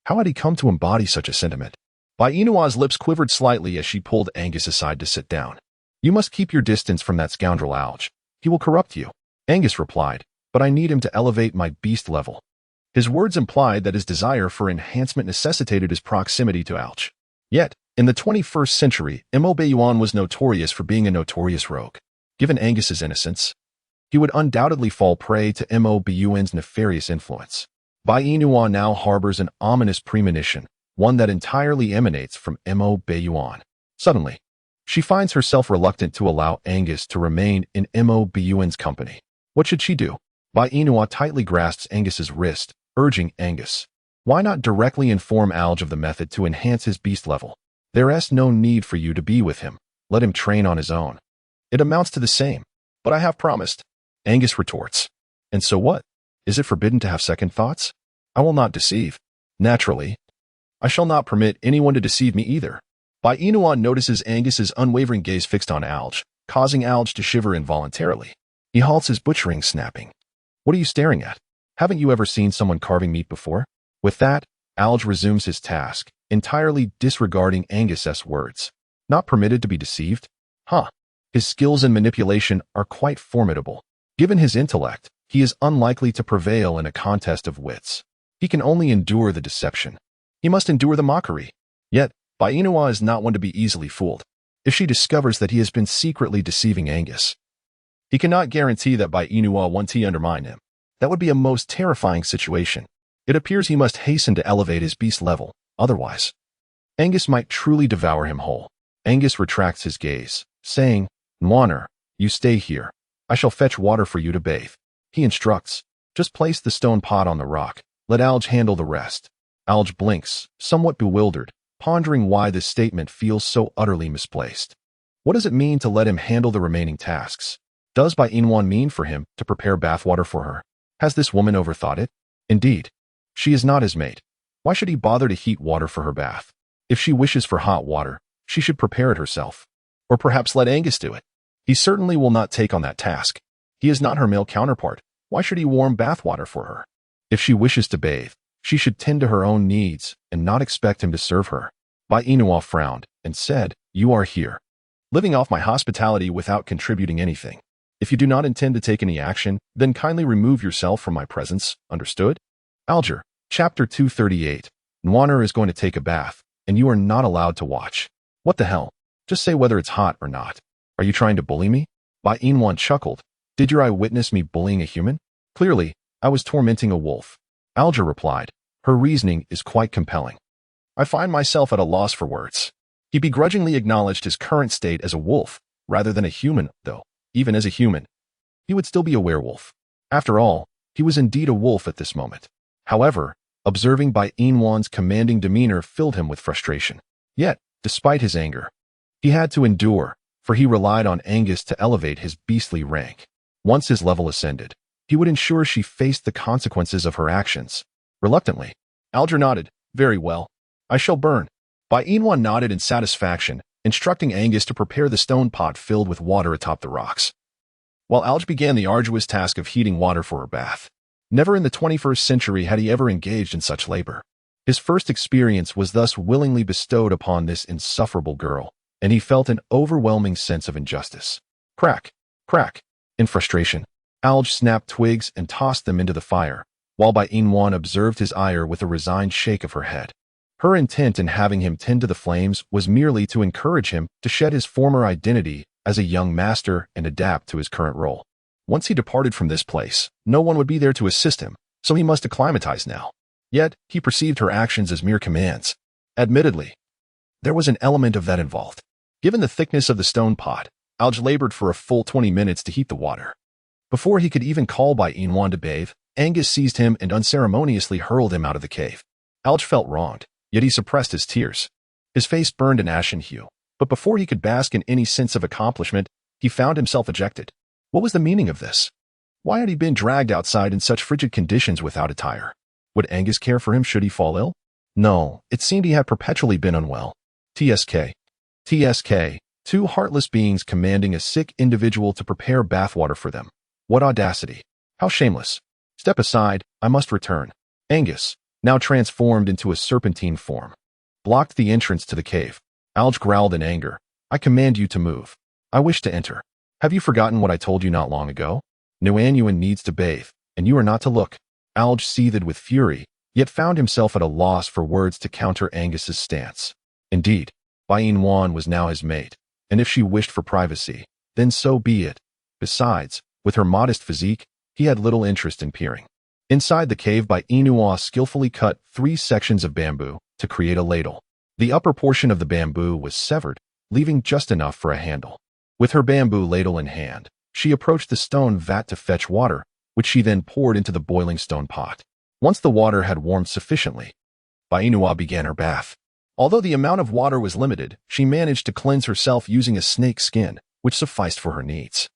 How had he come to embody such a sentiment? Bainua's lips quivered slightly as she pulled Angus aside to sit down. You must keep your distance from that scoundrel Alj. He will corrupt you. Angus replied, but I need him to elevate my beast level. His words implied that his desire for enhancement necessitated his proximity to Alj. Yet, in the 21st century, Mo Bayuan was notorious for being a notorious rogue. Given Angus's innocence, he would undoubtedly fall prey to Mo Buyuan's nefarious influence. Bai Inua now harbors an ominous premonition, one that entirely emanates from Mo Buyuan. Suddenly, she finds herself reluctant to allow Angus to remain in Mo Buyuan's company. What should she do? Bai Inua tightly grasps Angus's wrist, urging Angus. Why not directly inform Alge of the method to enhance his beast level? There's no need for you to be with him. Let him train on his own. It amounts to the same. But I have promised. Angus retorts. And so what? Is it forbidden to have second thoughts? I will not deceive. Naturally, I shall not permit anyone to deceive me either. Bai Inua notices Angus's unwavering gaze fixed on Alge, causing Alge to shiver involuntarily. He halts his butchering, snapping. What are you staring at? Haven't you ever seen someone carving meat before? With that, Alge resumes his task, entirely disregarding Angus's words. Not permitted to be deceived? Huh. His skills in manipulation are quite formidable. Given his intellect, he is unlikely to prevail in a contest of wits. He can only endure the deception. He must endure the mockery. Yet, Bai Inua is not one to be easily fooled. If she discovers that he has been secretly deceiving Angus, he cannot guarantee that Bai Inua won't undermine him. That would be a most terrifying situation. It appears he must hasten to elevate his beast level, otherwise, Angus might truly devour him whole. Angus retracts his gaze, saying, Nwaner, you stay here. I shall fetch water for you to bathe. He instructs, just place the stone pot on the rock. Let Alge handle the rest. Alge blinks, somewhat bewildered, pondering why this statement feels so utterly misplaced. What does it mean to let him handle the remaining tasks? Does Bai Inwan mean for him to prepare bathwater for her? Has this woman overthought it? Indeed, she is not his mate. Why should he bother to heat water for her bath? If she wishes for hot water, she should prepare it herself. Or perhaps let Angus do it. He certainly will not take on that task. He is not her male counterpart. Why should he warm bathwater for her? If she wishes to bathe, she should tend to her own needs and not expect him to serve her. Bai Inua frowned and said, You are here, living off my hospitality without contributing anything. If you do not intend to take any action, then kindly remove yourself from my presence, understood? Alger, Chapter 238. Nwaner is going to take a bath, and you are not allowed to watch. What the hell? Just say whether it's hot or not. Are you trying to bully me? Bai Inwan chuckled. Did your eye witness me bullying a human? Clearly, I was tormenting a wolf. Alger replied. Her reasoning is quite compelling. I find myself at a loss for words. He begrudgingly acknowledged his current state as a wolf, rather than a human, though, even as a human, he would still be a werewolf. After all, he was indeed a wolf at this moment. However, observing Bai Inwan's commanding demeanor filled him with frustration. Yet, despite his anger, he had to endure, for he relied on Angus to elevate his beastly rank. Once his level ascended, he would ensure she faced the consequences of her actions. Reluctantly, Alger nodded. Very well. I shall burn. Bai Inwan nodded in satisfaction, instructing Angus to prepare the stone pot filled with water atop the rocks, while Alge began the arduous task of heating water for her bath. Never in the 21st century had he ever engaged in such labor. His first experience was thus willingly bestowed upon this insufferable girl, and he felt an overwhelming sense of injustice. Crack, crack. In frustration, Alge snapped twigs and tossed them into the fire, while Bai Inwan observed his ire with a resigned shake of her head. Her intent in having him tend to the flames was merely to encourage him to shed his former identity as a young master and adapt to his current role. Once he departed from this place, no one would be there to assist him, so he must acclimatize now. Yet, he perceived her actions as mere commands. Admittedly, there was an element of that involved. Given the thickness of the stone pot, Alge labored for a full 20 minutes to heat the water. Before he could even call Bai Inwan to bathe, Angus seized him and unceremoniously hurled him out of the cave. Alge felt wronged, yet he suppressed his tears. His face burned an ashen hue, but before he could bask in any sense of accomplishment, he found himself ejected. What was the meaning of this? Why had he been dragged outside in such frigid conditions without attire? Would Angus care for him should he fall ill? No, it seemed he had perpetually been unwell. TSK. TSK. Two heartless beings commanding a sick individual to prepare bathwater for them. What audacity. How shameless. Step aside, I must return. Angus, now transformed into a serpentine form, blocked the entrance to the cave. Alge growled in anger. I command you to move. I wish to enter. Have you forgotten what I told you not long ago? Nuanuan needs to bathe, and you are not to look. Alge seethed with fury, yet found himself at a loss for words to counter Angus's stance. Indeed, Bai Inwan was now his mate, and if she wished for privacy, then so be it. Besides, With her modest physique, he had little interest in peering. Inside the cave, Inua skillfully cut 3 sections of bamboo to create a ladle. The upper portion of the bamboo was severed, leaving just enough for a handle. With her bamboo ladle in hand, she approached the stone vat to fetch water, which she then poured into the boiling stone pot. Once the water had warmed sufficiently, Inua began her bath. Although the amount of water was limited, she managed to cleanse herself using a snake skin, which sufficed for her needs.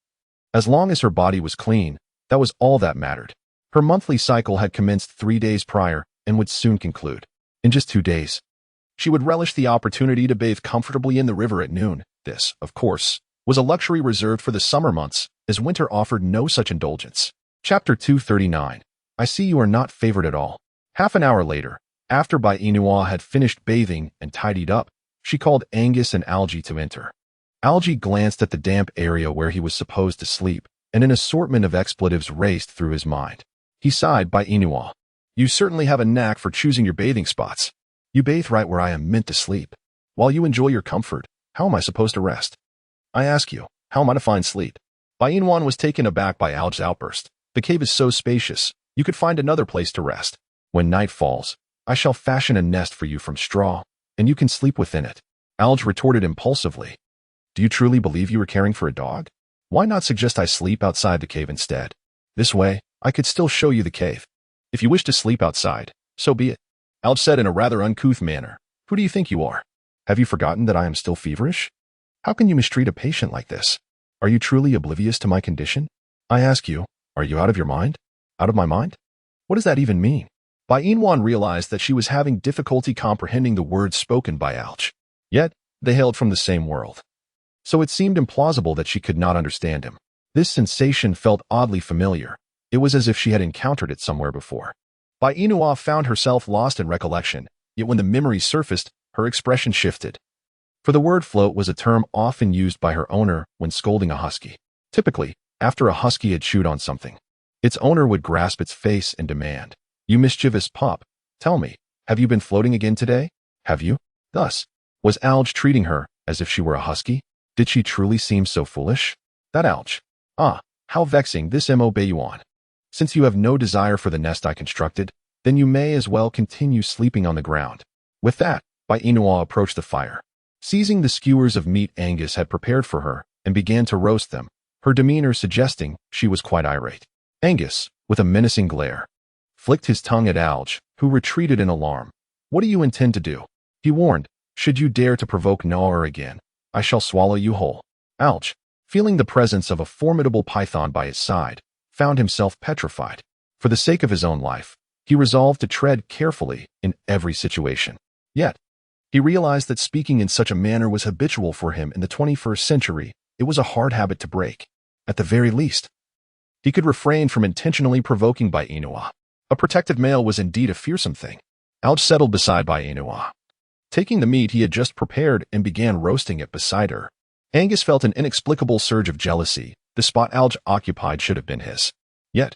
As long as her body was clean, that was all that mattered. Her monthly cycle had commenced 3 days prior and would soon conclude. In just 2 days, she would relish the opportunity to bathe comfortably in the river at noon. This, of course, was a luxury reserved for the summer months, as winter offered no such indulgence. Chapter 239. I see you are not favored at all. Half an hour later, after Inua had finished bathing and tidied up, she called Angus and Algie to enter. Algie glanced at the damp area where he was supposed to sleep, and an assortment of expletives raced through his mind. He sighed. Inua, you certainly have a knack for choosing your bathing spots. You bathe right where I am meant to sleep. While you enjoy your comfort, how am I supposed to rest? I ask you, how am I to find sleep? Inua was taken aback by Algie's outburst. The cave is so spacious, you could find another place to rest. When night falls, I shall fashion a nest for you from straw, and you can sleep within it. Algie retorted impulsively. Do you truly believe you are caring for a dog? Why not suggest I sleep outside the cave instead? This way, I could still show you the cave. If you wish to sleep outside, so be it. Algie said in a rather uncouth manner. Who do you think you are? Have you forgotten that I am still feverish? How can you mistreat a patient like this? Are you truly oblivious to my condition? I ask you, are you out of your mind? Out of my mind? What does that even mean? Inua realized that she was having difficulty comprehending the words spoken by Algie. Yet, they hailed from the same world. So it seemed implausible that she could not understand him. This sensation felt oddly familiar. It was as if she had encountered it somewhere before. Inua found herself lost in recollection, yet when the memory surfaced, her expression shifted. For the word float was a term often used by her owner when scolding a husky. Typically, after a husky had chewed on something, its owner would grasp its face and demand, "You mischievous pup, tell me, have you been floating again today? Have you?" Thus, was Algie treating her as if she were a husky? Did she truly seem so foolish? That Algie. Ah, how vexing this mob you on. Since you have no desire for the nest I constructed, then you may as well continue sleeping on the ground. With that, Inua approached the fire. Seizing the skewers of meat Angus had prepared for her and began to roast them, her demeanor suggesting she was quite irate. Angus, with a menacing glare, flicked his tongue at Algie, who retreated in alarm. What do you intend to do? He warned. Should you dare to provoke Noah again, I shall swallow you whole. Algie, feeling the presence of a formidable python by his side, found himself petrified. For the sake of his own life, he resolved to tread carefully in every situation. Yet, he realized that speaking in such a manner was habitual for him in the 21st century. It was a hard habit to break. At the very least, he could refrain from intentionally provoking Inua. A protective male was indeed a fearsome thing. Algie settled beside Inua, taking the meat he had just prepared and began roasting it beside her. Angus felt an inexplicable surge of jealousy. The spot Algie occupied should have been his. Yet,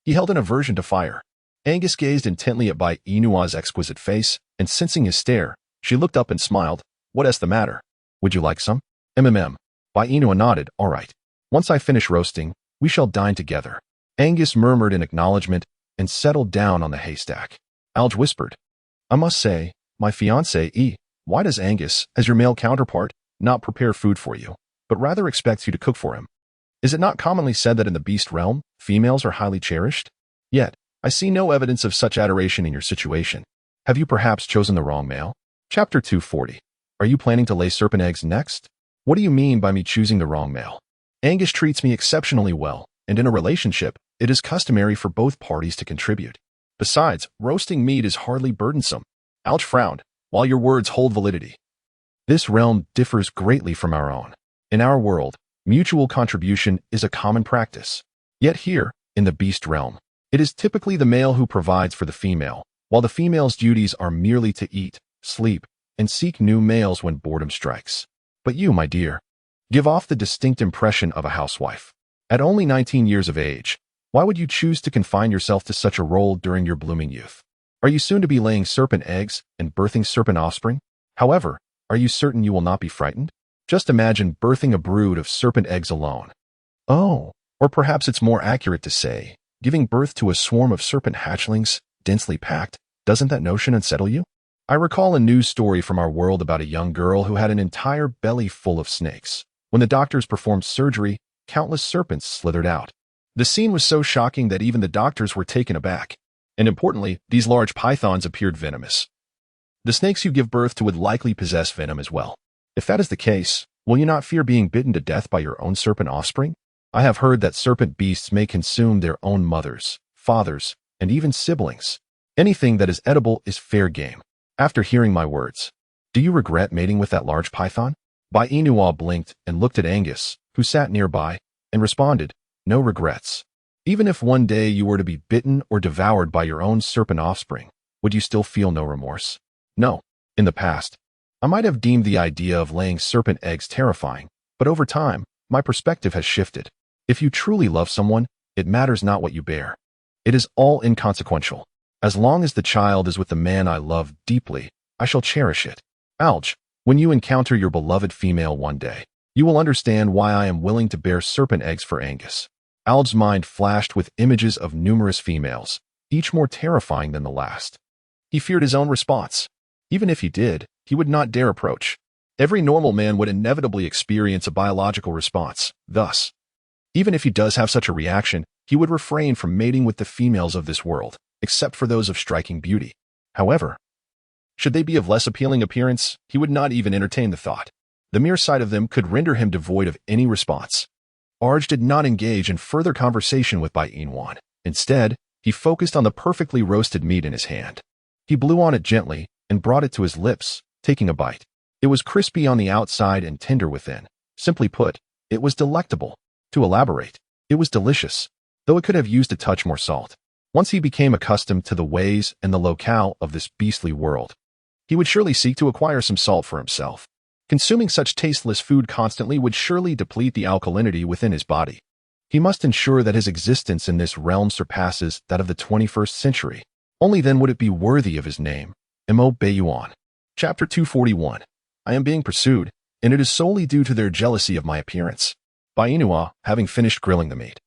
he held an aversion to fire. Angus gazed intently at Inua's exquisite face, and sensing his stare, she looked up and smiled. What is the matter? Would you like some? Inua nodded. All right. Once I finish roasting, we shall dine together. Angus murmured in acknowledgement and settled down on the haystack. Algie whispered, I must say, my fiancé, why does Angus, as your male counterpart, not prepare food for you, but rather expects you to cook for him? Is it not commonly said that in the beast realm, females are highly cherished? Yet, I see no evidence of such adoration in your situation. Have you perhaps chosen the wrong male? Chapter 240. Are you planning to lay serpent eggs next? What do you mean by me choosing the wrong male? Angus treats me exceptionally well, and in a relationship, it is customary for both parties to contribute. Besides, roasting meat is hardly burdensome. Algie frowned. While your words hold validity, this realm differs greatly from our own. In our world, mutual contribution is a common practice. Yet here, in the beast realm, it is typically the male who provides for the female, while the female's duties are merely to eat, sleep, and seek new males when boredom strikes. But you, my dear, give off the distinct impression of a housewife. At only 19 years of age, why would you choose to confine yourself to such a role during your blooming youth? Are you soon to be laying serpent eggs and birthing serpent offspring? However, are you certain you will not be frightened? Just imagine birthing a brood of serpent eggs alone. Oh, Or perhaps it's more accurate to say, giving birth to a swarm of serpent hatchlings, densely packed. Doesn't that notion unsettle you? I recall a news story from our world about a young girl who had an entire belly full of snakes. When the doctors performed surgery, countless serpents slithered out. The scene was so shocking that even the doctors were taken aback. And importantly, these large pythons appeared venomous. The snakes you give birth to would likely possess venom as well. If that is the case, will you not fear being bitten to death by your own serpent offspring? I have heard that serpent beasts may consume their own mothers, fathers, and even siblings. Anything that is edible is fair game. After hearing my words, do you regret mating with that large python? Bainua blinked and looked at Angus, who sat nearby, and responded, no regrets. Even if one day you were to be bitten or devoured by your own serpent offspring, would you still feel no remorse? No. In the past, I might have deemed the idea of laying serpent eggs terrifying, but over time, my perspective has shifted. If you truly love someone, it matters not what you bear. It is all inconsequential. As long as the child is with the man I love deeply, I shall cherish it. Alge, when you encounter your beloved female one day, you will understand why I am willing to bear serpent eggs for Angus. Alge's mind flashed with images of numerous females, each more terrifying than the last. He feared his own response. Even if he did, he would not dare approach. Every normal man would inevitably experience a biological response. Thus, even if he does have such a reaction, he would refrain from mating with the females of this world, except for those of striking beauty. However, should they be of less appealing appearance, he would not even entertain the thought. The mere sight of them could render him devoid of any response. Arj did not engage in further conversation with Bainwan. Instead, he focused on the perfectly roasted meat in his hand. He blew on it gently and brought it to his lips, taking a bite. It was crispy on the outside and tender within. Simply put, it was delectable. To elaborate, it was delicious, though it could have used a touch more salt. Once he became accustomed to the ways and the locale of this beastly world, he would surely seek to acquire some salt for himself. Consuming such tasteless food constantly would surely deplete the alkalinity within his body. He must ensure that his existence in this realm surpasses that of the 21st century. Only then would it be worthy of his name. Mo Bayuan. Chapter 241. I am being pursued, and it is solely due to their jealousy of my appearance. Bainua, having finished grilling the meat,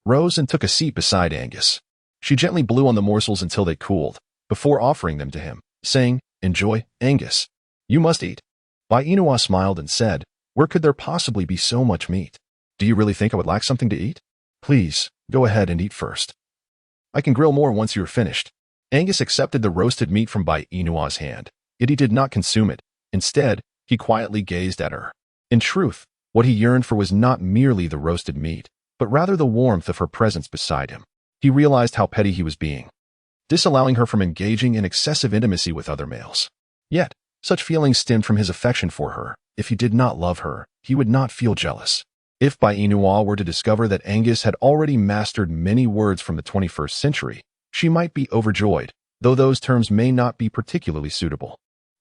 rose and took a seat beside Angus. She gently blew on the morsels until they cooled, before offering them to him, saying, enjoy, Angus. You must eat. Bainua smiled and said, where could there possibly be so much meat? Do you really think I would lack something to eat? Please, go ahead and eat first. I can grill more once you are finished. Angus accepted the roasted meat from Bainua's hand, yet he did not consume it. Instead, he quietly gazed at her. In truth, what he yearned for was not merely the roasted meat, but rather the warmth of her presence beside him. He realized how petty he was being, disallowing her from engaging in excessive intimacy with other males. Yet, such feelings stemmed from his affection for her. If he did not love her, he would not feel jealous. If Bainua were to discover that Angus had already mastered many words from the 21st century, she might be overjoyed, though those terms may not be particularly suitable.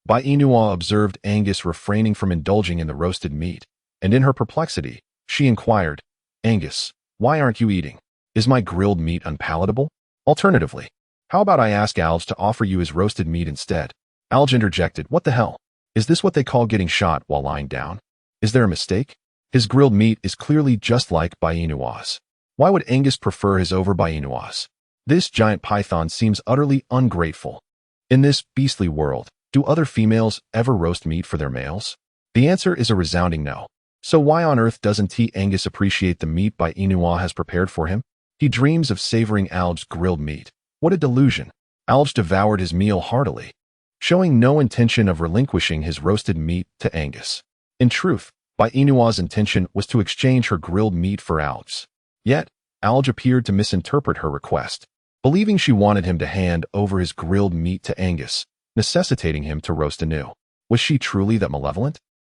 Bainua observed Angus refraining from indulging in the roasted meat, and in her perplexity, she inquired, Angus, why aren't you eating? Is my grilled meat unpalatable? Alternatively, how about I ask Alge to offer you his roasted meat instead? Alge interjected, what the hell? Is this what they call getting shot while lying down? Is there a mistake? His grilled meat is clearly just like Bainua's. Why would Angus prefer his over Bainua's? This giant python seems utterly ungrateful. In this beastly world, do other females ever roast meat for their males? The answer is a resounding no. So why on earth doesn't Angus appreciate the meat Bainua has prepared for him? He dreams of savoring Alge's grilled meat. What a delusion. Alge devoured his meal heartily, showing no intention of relinquishing his roasted meat to Angus. In truth, Bainua's intention was to exchange her grilled meat for Alge's. Yet, Alge appeared to misinterpret her request, believing she wanted him to hand over his grilled meat to Angus, necessitating him to roast anew. Was she truly that malevolent?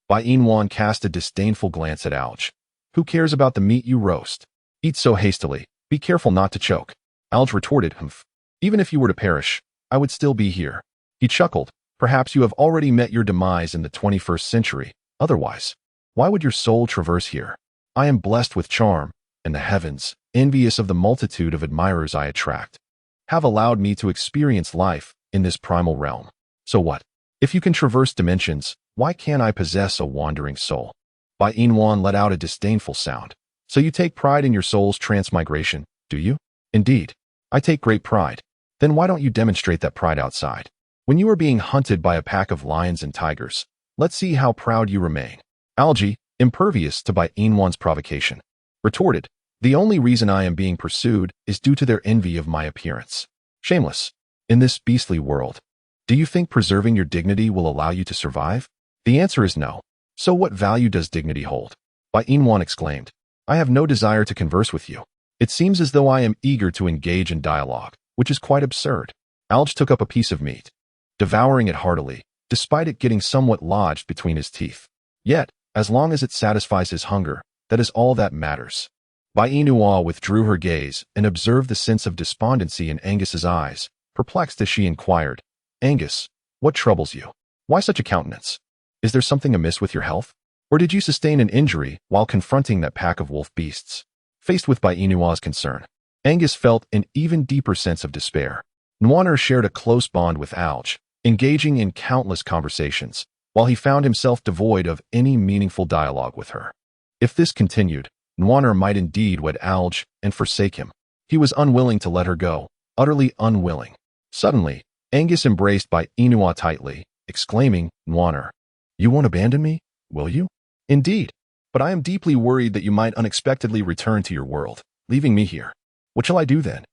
Bainwan cast a disdainful glance at Alge. Who cares about the meat you roast? Eat so hastily. Be careful not to choke. Alge retorted, humph. Even if you were to perish, I would still be here. He chuckled. Perhaps you have already met your demise in the 21st century. Otherwise, why would your soul traverse here? I am blessed with charm, and the heavens, envious of the multitude of admirers I attract, have allowed me to experience life in this primal realm. So what? If you can traverse dimensions, why can't I possess a wandering soul? Bainwan let out a disdainful sound. So you take pride in your soul's transmigration, do you? Indeed. I take great pride. Then why don't you demonstrate that pride outside? When you are being hunted by a pack of lions and tigers, let's see how proud you remain. Algae, impervious to Bai Inwan's provocation, retorted, the only reason I am being pursued is due to their envy of my appearance. Shameless. In this beastly world, do you think preserving your dignity will allow you to survive? The answer is no. So what value does dignity hold? Bai Inwan exclaimed, I have no desire to converse with you. It seems as though I am eager to engage in dialogue, which is quite absurd. Alge took up a piece of meat, devouring it heartily, despite it getting somewhat lodged between his teeth. Yet, as long as it satisfies his hunger, that is all that matters. Bai Inua withdrew her gaze and observed the sense of despondency in Angus's eyes, perplexed as she inquired, Angus, what troubles you? Why such a countenance? Is there something amiss with your health? Or did you sustain an injury while confronting that pack of wolf beasts? Faced with Bai Inua's concern, Angus felt an even deeper sense of despair. Nwaner shared a close bond with Alge, engaging in countless conversations, while he found himself devoid of any meaningful dialogue with her. If this continued, Nwaner might indeed wed Alge and forsake him. He was unwilling to let her go, utterly unwilling. Suddenly, Angus embraced Bai Inua tightly, exclaiming, Nwaner, you won't abandon me, will you? Indeed, but I am deeply worried that you might unexpectedly return to your world, leaving me here. What shall I do then?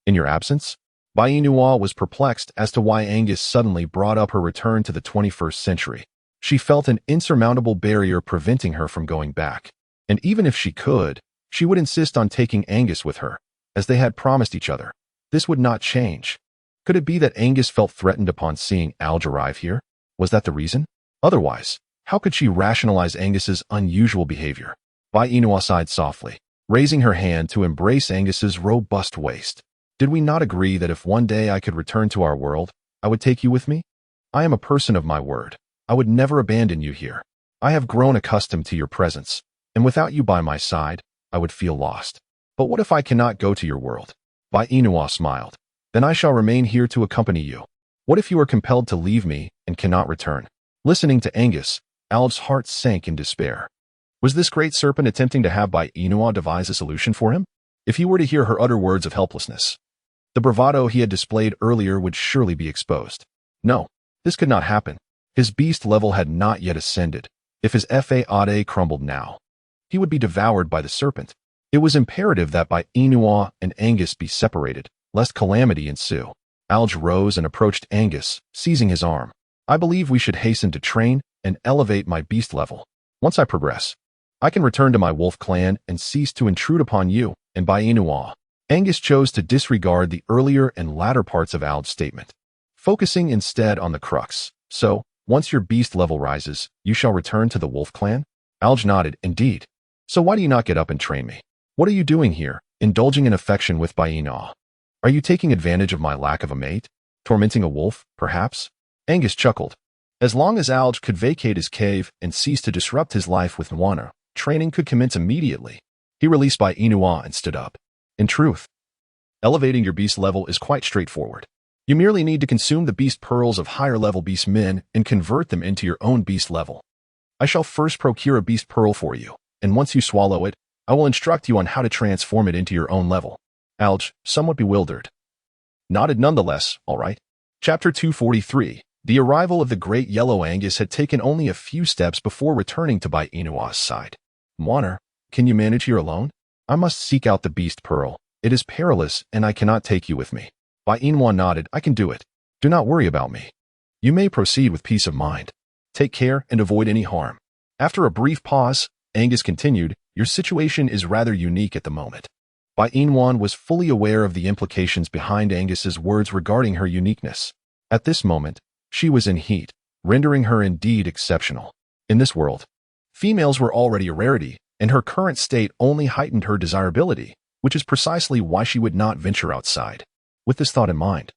In your absence? Bai Inua was perplexed as to why Angus suddenly brought up her return to the 21st century. She felt an insurmountable barrier preventing her from going back. And even if she could, she would insist on taking Angus with her, as they had promised each other. This would not change. Could it be that Angus felt threatened upon seeing Alge arrive here? Was that the reason? Otherwise, how could she rationalize Angus's unusual behavior? Bai Inua sighed softly, raising her hand to embrace Angus's robust waist. Did we not agree that if one day I could return to our world, I would take you with me? I am a person of my word. I would never abandon you here. I have grown accustomed to your presence, and without you by my side, I would feel lost. But what if I cannot go to your world? Bai Inua smiled. Then I shall remain here to accompany you. What if you are compelled to leave me and cannot return? Listening to Angus, Alge's heart sank in despair. Was this great serpent attempting to have Bai Inua devise a solution for him? If he were to hear her utter words of helplessness, the bravado he had displayed earlier would surely be exposed. No, this could not happen. His beast level had not yet ascended. If his Fade crumbled now, he would be devoured by the serpent. It was imperative that Bai Inua and Angus be separated, lest calamity ensue. Alge rose and approached Angus, seizing his arm. I believe we should hasten to train and elevate my beast level. Once I progress, I can return to my wolf clan and cease to intrude upon you and Bai Inua. Angus chose to disregard the earlier and latter parts of Alge's statement, focusing instead on the crux. So, once your beast level rises, you shall return to the wolf clan? Alge nodded, indeed. So why do you not get up and train me? What are you doing here, indulging in affection with Bai Inua? Are you taking advantage of my lack of a mate? Tormenting a wolf, perhaps? Angus chuckled. As long as Alge could vacate his cave and cease to disrupt his life with Nwaner, training could commence immediately. He released Bai Inua and stood up. In truth, elevating your beast level is quite straightforward. You merely need to consume the beast pearls of higher-level beast men and convert them into your own beast level. I shall first procure a beast pearl for you, and once you swallow it, I will instruct you on how to transform it into your own level. Alge, somewhat bewildered, nodded nonetheless. All right. Chapter 243. The arrival of the great yellow Angus had taken only a few steps before returning to Bai Inua's side. Nwaner, can you manage here alone? I must seek out the beast pearl. It is perilous, and I cannot take you with me. Bai Inua nodded. I can do it. Do not worry about me. You may proceed with peace of mind. Take care and avoid any harm. After a brief pause, Angus continued, your situation is rather unique at the moment. Bai Inwan was fully aware of the implications behind Angus's words regarding her uniqueness. At this moment, she was in heat, rendering her indeed exceptional. In this world, females were already a rarity, and her current state only heightened her desirability, which is precisely why she would not venture outside. With this thought in mind,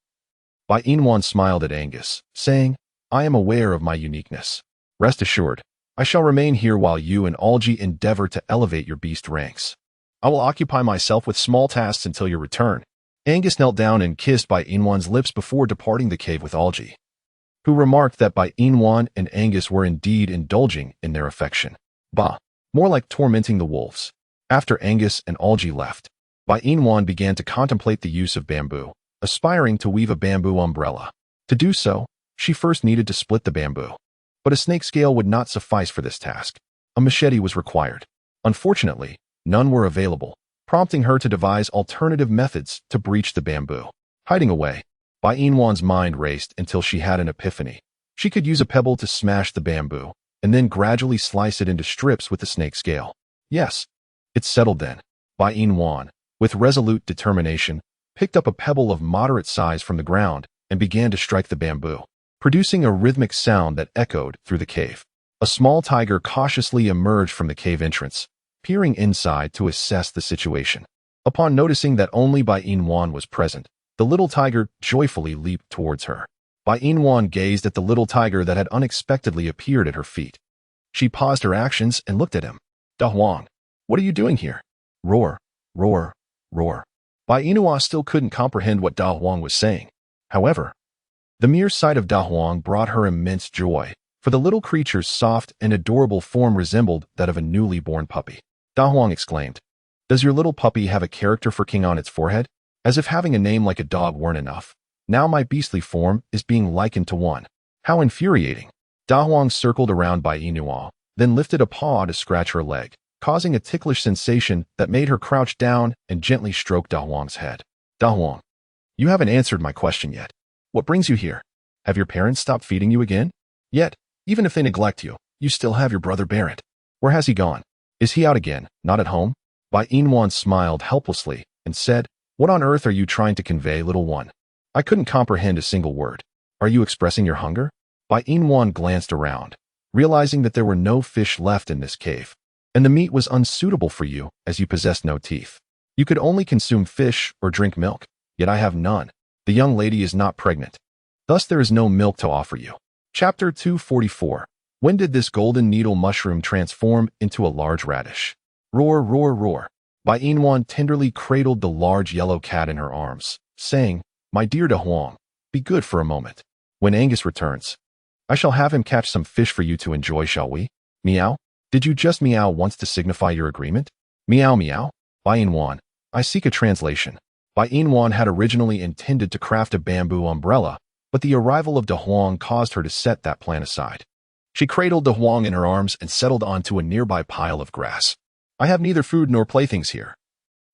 Bai Inwan smiled at Angus, saying, I am aware of my uniqueness. Rest assured, I shall remain here while you and Alge endeavor to elevate your beast ranks. I will occupy myself with small tasks until your return. Angus knelt down and kissed Bai Inwan's lips before departing the cave with Alge, who remarked that Bai Inwan and Angus were indeed indulging in their affection. Bah, more like tormenting the wolves. After Angus and Algie left, Bai Inwan began to contemplate the use of bamboo, aspiring to weave a bamboo umbrella. To do so, she first needed to split the bamboo. But a snake scale would not suffice for this task. A machete was required. Unfortunately, none were available, prompting her to devise alternative methods to breach the bamboo. Hiding away, Bai Inwan's mind raced until she had an epiphany. She could use a pebble to smash the bamboo, and then gradually slice it into strips with the snake scale. Yes, it's settled then. Bai Inwan, with resolute determination, picked up a pebble of moderate size from the ground and began to strike the bamboo, producing a rhythmic sound that echoed through the cave. A small tiger cautiously emerged from the cave entrance, peering inside to assess the situation. Upon noticing that only Bai Inwan was present, the little tiger joyfully leaped towards her. Bai Inwan gazed at the little tiger that had unexpectedly appeared at her feet. She paused her actions and looked at him. "Da Huang, what are you doing here?" Roar, roar, roar. Bai Inwan still couldn't comprehend what Da Huang was saying. However, the mere sight of Da Huang brought her immense joy, for the little creature's soft and adorable form resembled that of a newly born puppy. Da Huang exclaimed, "Does your little puppy have a character for king on its forehead? As if having a name like a dog weren't enough. Now my beastly form is being likened to one. How infuriating." Da Huang circled around Bai Inwan, then lifted a paw to scratch her leg, causing a ticklish sensation that made her crouch down and gently stroke Da Huang's head. "Da Huang, you haven't answered my question yet. What brings you here? Have your parents stopped feeding you again? Yet, even if they neglect you, you still have your brother Barrett. Where has he gone? Is he out again, not at home?" Bai Inwan smiled helplessly and said, "What on earth are you trying to convey, little one? I couldn't comprehend a single word. Are you expressing your hunger?" Bai Inwan glanced around, realizing that there were no fish left in this cave, and the meat was unsuitable for you as you possessed no teeth. You could only consume fish or drink milk, yet I have none. The young lady is not pregnant. Thus there is no milk to offer you. Chapter 244. When did this golden needle mushroom transform into a large radish? Roar, roar, roar. Bai Inwan tenderly cradled the large yellow cat in her arms, saying, "My dear Da Huang, be good for a moment. When Angus returns, I shall have him catch some fish for you to enjoy, shall we? Meow? Did you just meow once to signify your agreement? Meow, meow." Bai Inwan, I seek a translation. Bai Inwan had originally intended to craft a bamboo umbrella, but the arrival of Da Huang caused her to set that plan aside. She cradled Da Huang in her arms and settled onto a nearby pile of grass. "I have neither food nor playthings here,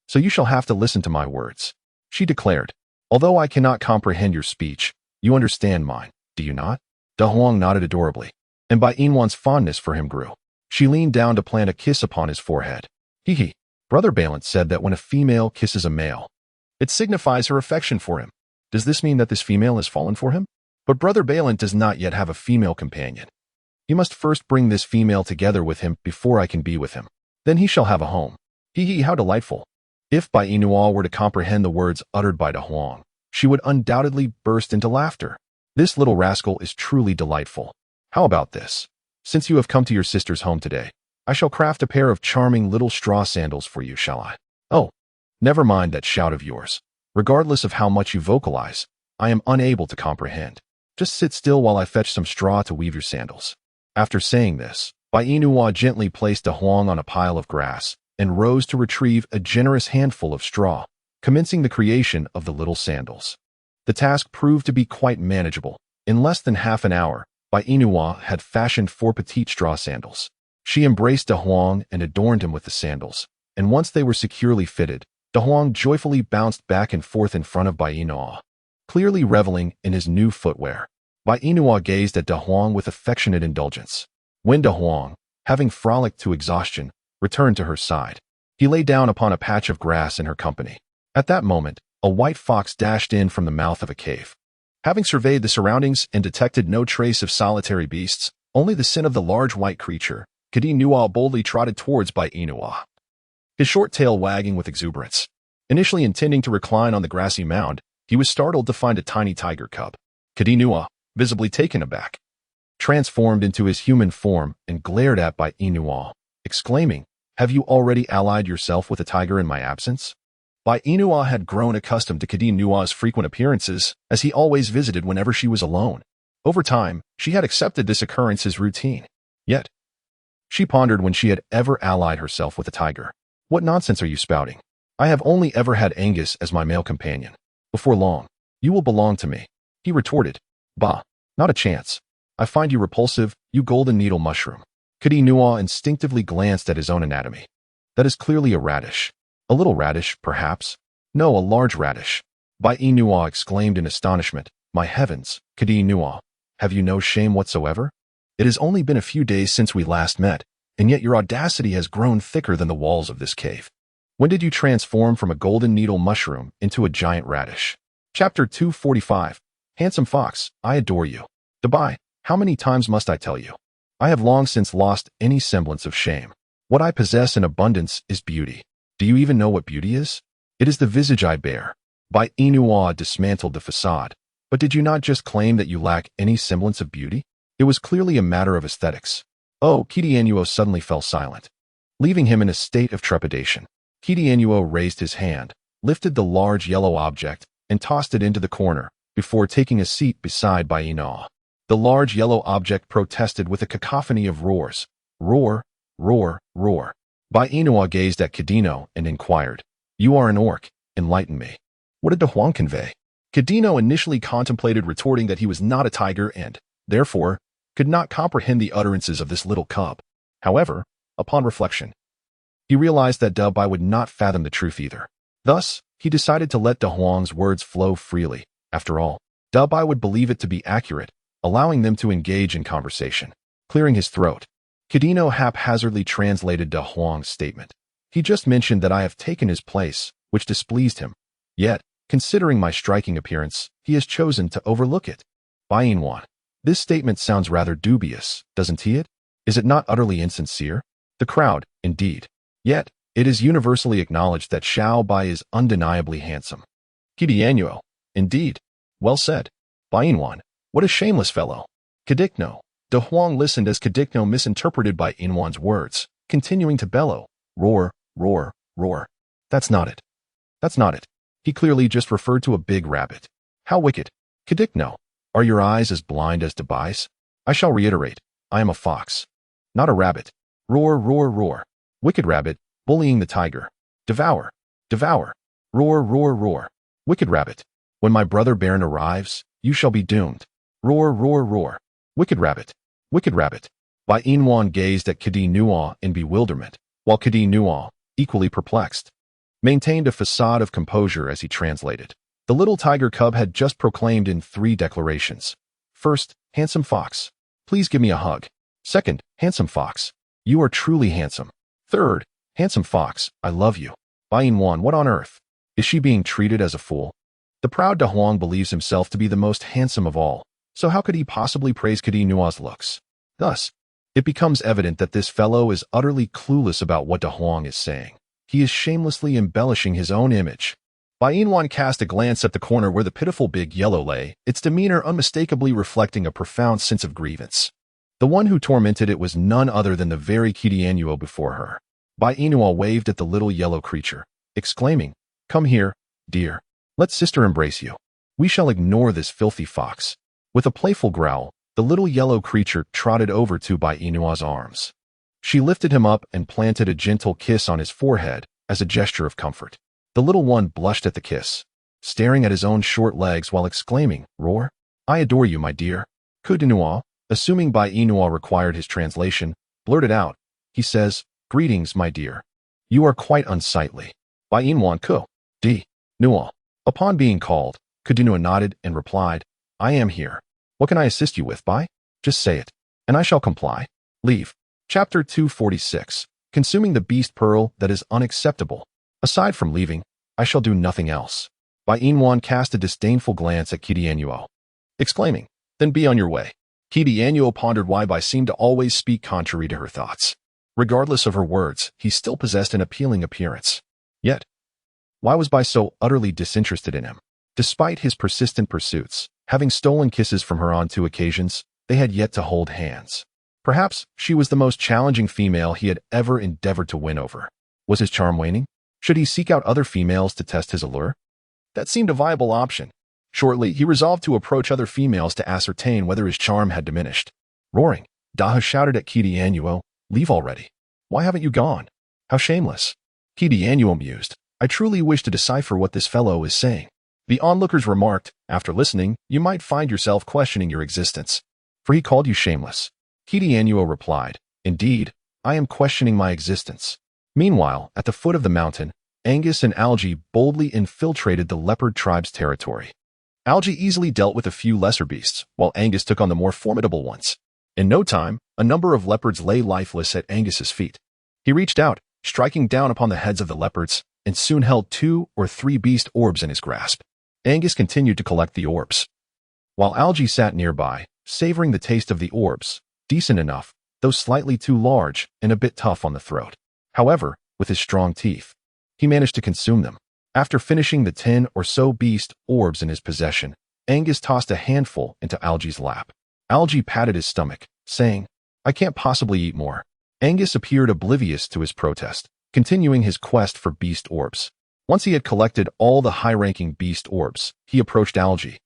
so you shall have to listen to my words," she declared. "Although I cannot comprehend your speech, you understand mine, do you not?" Da Huang nodded adorably, and Bai Inwan's fondness for him grew. She leaned down to plant a kiss upon his forehead. Hee. Brother Balin said that when a female kisses a male, it signifies her affection for him. Does this mean that this female has fallen for him? But Brother Balin does not yet have a female companion. He must first bring this female together with him before I can be with him. Then he shall have a home. Hee, how delightful. If Bai Inwan were to comprehend the words uttered by Da Huang, she would undoubtedly burst into laughter. This little rascal is truly delightful. How about this? Since you have come to your sister's home today, I shall craft a pair of charming little straw sandals for you, shall I? Oh, never mind that shout of yours. Regardless of how much you vocalize, I am unable to comprehend. Just sit still while I fetch some straw to weave your sandals. After saying this, Bai Inwan gently placed Da Huang on a pile of grass and rose to retrieve a generous handful of straw, commencing the creation of the little sandals. The task proved to be quite manageable. In less than half an hour, Bai Inwan had fashioned 4 petite straw sandals. She embraced Da Huang and adorned him with the sandals, and once they were securely fitted, Da Huang joyfully bounced back and forth in front of Bai Inwan, clearly reveling in his new footwear. Bai Inwan gazed at Da Huang with affectionate indulgence. When Da Huang, having frolicked to exhaustion, returned to her side, he lay down upon a patch of grass in her company. At that moment, a white fox dashed in from the mouth of a cave. Having surveyed the surroundings and detected no trace of solitary beasts, only the scent of the large white creature, Kadi Nual boldly trotted towards Bai Inwan, his short tail wagging with exuberance. Initially intending to recline on the grassy mound, he was startled to find a tiny tiger cub. Kadi Nual, visibly taken aback, transformed into his human form and glared at Bai Inwan, exclaiming, "Have you already allied yourself with a tiger in my absence?" Bai Inwan had grown accustomed to Kadi Nual's frequent appearances, as he always visited whenever she was alone. Over time, she had accepted this occurrence as routine. Yet, she pondered when she had ever allied herself with a tiger. What nonsense are you spouting? I have only ever had Angus as my male companion. Before long, you will belong to me, he retorted. Bah, not a chance. I find you repulsive, you golden needle mushroom. Kidi instinctively glanced at his own anatomy. That is clearly a radish. A little radish, perhaps. No, a large radish. Bai exclaimed in astonishment. My heavens, Kidi, have you no shame whatsoever? It has only been a few days since we last met, and yet your audacity has grown thicker than the walls of this cave. When did you transform from a golden needle mushroom into a giant radish? Chapter 245. Handsome fox, I adore you. Dabai, how many times must I tell you? I have long since lost any semblance of shame. What I possess in abundance is beauty. Do you even know what beauty is? It is the visage I bear. Bai dismantled the facade. But did you not just claim that you lack any semblance of beauty? It was clearly a matter of aesthetics. Oh, Kidi suddenly fell silent, leaving him in a state of trepidation. Kidi raised his hand, lifted the large yellow object, and tossed it into the corner, before taking a seat beside Bai. The large yellow object protested with a cacophony of roars. Roar, roar, roar. Bai gazed at Kidino and inquired, You are an orc, enlighten me. What did Dahuang convey? Kidino initially contemplated retorting that he was not a tiger and, therefore, could not comprehend the utterances of this little cub. However, upon reflection, he realized that Dabai would not fathom the truth either. Thus, he decided to let Dahuang's words flow freely. After all, Dabai would believe it to be accurate, allowing them to engage in conversation. Clearing his throat, Kidino haphazardly translated Dahuang's statement. He just mentioned that I have taken his place, which displeased him. Yet, considering my striking appearance, he has chosen to overlook it. Bai, this statement sounds rather dubious, doesn't it? Is it not utterly insincere? The crowd, indeed. Yet, it is universally acknowledged that Xiao Bai is undeniably handsome. Kidi, indeed. Well said. Bai, what a shameless fellow. Kadikno. Dahuang listened as Kadikno misinterpreted Bai Inwan's words, continuing to bellow. Roar, roar, roar. That's not it. That's not it. He clearly just referred to a big rabbit. How wicked. Kadikno. Are your eyes as blind as Dubai's? I shall reiterate. I am a fox, not a rabbit. Roar, roar, roar. Wicked rabbit, bullying the tiger. Devour, devour. Roar, roar, roar. Wicked rabbit. When my brother Baron arrives, you shall be doomed. Roar, roar, roar. Wicked rabbit, wicked rabbit. Bai Inwan gazed at Kidi in bewilderment, while Kidi, equally perplexed, maintained a facade of composure as he translated. The little tiger cub had just proclaimed in 3 declarations. First, handsome fox, please give me a hug. Second, handsome fox, you are truly handsome. Third, handsome fox, I love you. Bai Inwan, what on earth? Is she being treated as a fool? The proud Dahuang believes himself to be the most handsome of all, so how could he possibly praise Kidi looks? Thus, it becomes evident that this fellow is utterly clueless about what Dahuang is saying. He is shamelessly embellishing his own image. Bai Inwan cast a glance at the corner where the pitiful big yellow lay, its demeanor unmistakably reflecting a profound sense of grievance. The one who tormented it was none other than the very Kidi before her. Bai Inwan waved at the little yellow creature, exclaiming, Come here, dear. Let sister embrace you. We shall ignore this filthy fox. With a playful growl, the little yellow creature trotted over to Bai Inwan's arms. She lifted him up and planted a gentle kiss on his forehead as a gesture of comfort. The little one blushed at the kiss, staring at his own short legs while exclaiming, Roar, I adore you, my dear. Kudinua, assuming Bai Inua required his translation, blurted out. He says, Greetings, my dear. You are quite unsightly. Bai Inwan Ku. D. Nua. Upon being called, Kudinua nodded and replied, I am here. What can I assist you with, Bai? Just say it, and I shall comply. Leave. Chapter 246. Consuming the beast pearl that is unacceptable. Aside from leaving, I shall do nothing else. Bai Inwan cast a disdainful glance at Kidi, exclaiming, Then be on your way. Kidi pondered why Bai seemed to always speak contrary to her thoughts. Regardless of her words, he still possessed an appealing appearance. Yet, why was Bai so utterly disinterested in him? Despite his persistent pursuits, having stolen kisses from her on 2 occasions, they had yet to hold hands. Perhaps she was the most challenging female he had ever endeavored to win over. Was his charm waning? Should he seek out other females to test his allure? That seemed a viable option. Shortly, he resolved to approach other females to ascertain whether his charm had diminished. Roaring, Daha shouted at Kidi, Leave already. Why haven't you gone? How shameless. Kidianu mused. I truly wish to decipher what this fellow is saying. The onlookers remarked, after listening, you might find yourself questioning your existence. For he called you shameless. Kidianuo replied, indeed, I am questioning my existence. Meanwhile, at the foot of the mountain, Angus and Algae boldly infiltrated the leopard tribe's territory. Algae easily dealt with a few lesser beasts, while Angus took on the more formidable ones. In no time, a number of leopards lay lifeless at Angus's feet. He reached out, striking down upon the heads of the leopards, and soon held 2 or 3 beast orbs in his grasp. Angus continued to collect the orbs, while Algae sat nearby, savoring the taste of the orbs, decent enough, though slightly too large and a bit tough on the throat. However, with his strong teeth, he managed to consume them. After finishing the 10 or so beast orbs in his possession, Angus tossed a handful into Algae's lap. Algae patted his stomach, saying, I can't possibly eat more. Angus appeared oblivious to his protest, continuing his quest for beast orbs. Once he had collected all the high-ranking beast orbs, he approached Algae,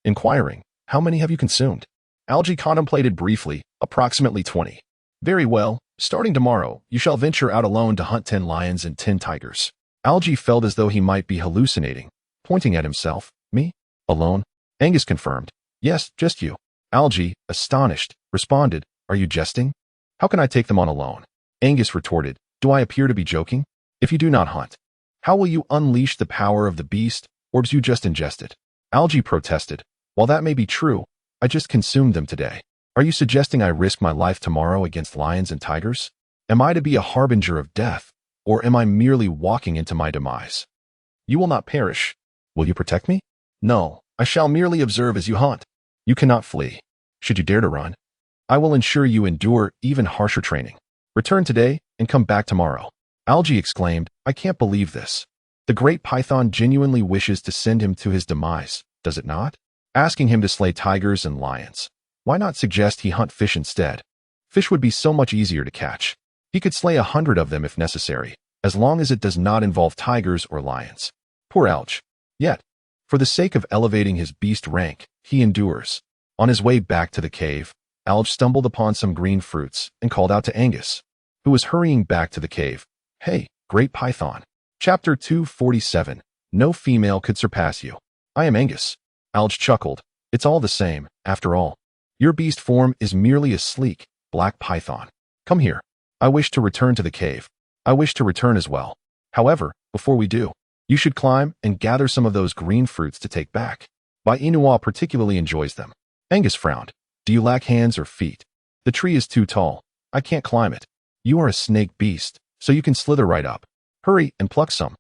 inquiring, how many have you consumed? Algae contemplated briefly, approximately 20. Very well, starting tomorrow, you shall venture out alone to hunt 10 lions and 10 tigers. Algae felt as though he might be hallucinating, pointing at himself. Me? Alone? Angus confirmed. Yes, just you. Algae, astonished, responded, are you jesting? How can I take them on alone? Angus retorted, do I appear to be joking? If you do not hunt, how will you unleash the power of the beast orbs you just ingested? Algae protested, while that may be true, I just consumed them today. Are you suggesting I risk my life tomorrow against lions and tigers? Am I to be a harbinger of death, or am I merely walking into my demise? You will not perish. Will you protect me? No, I shall merely observe as you hunt. You cannot flee. Should you dare to run, I will ensure you endure even harsher training. Return today and come back tomorrow. Algae exclaimed, I can't believe this. The great python genuinely wishes to send him to his demise, does it not? Asking him to slay tigers and lions. Why not suggest he hunt fish instead? Fish would be so much easier to catch. He could slay 100 of them if necessary, as long as it does not involve tigers or lions. Poor Alge. Yet, for the sake of elevating his beast rank, he endures. On his way back to the cave, Alge stumbled upon some green fruits and called out to Angus, who was hurrying back to the cave. Hey, great python. Chapter 247. No female could surpass you. I am Angus. Alge chuckled. It's all the same, after all. Your beast form is merely a sleek, black python. Come here. I wish to return to the cave. I wish to return as well. However, before we do, you should climb and gather some of those green fruits to take back. Inua particularly enjoys them. Angus frowned. Do you lack hands or feet? The tree is too tall. I can't climb it. You are a snake beast, so you can slither right up. Hurry and pluck some.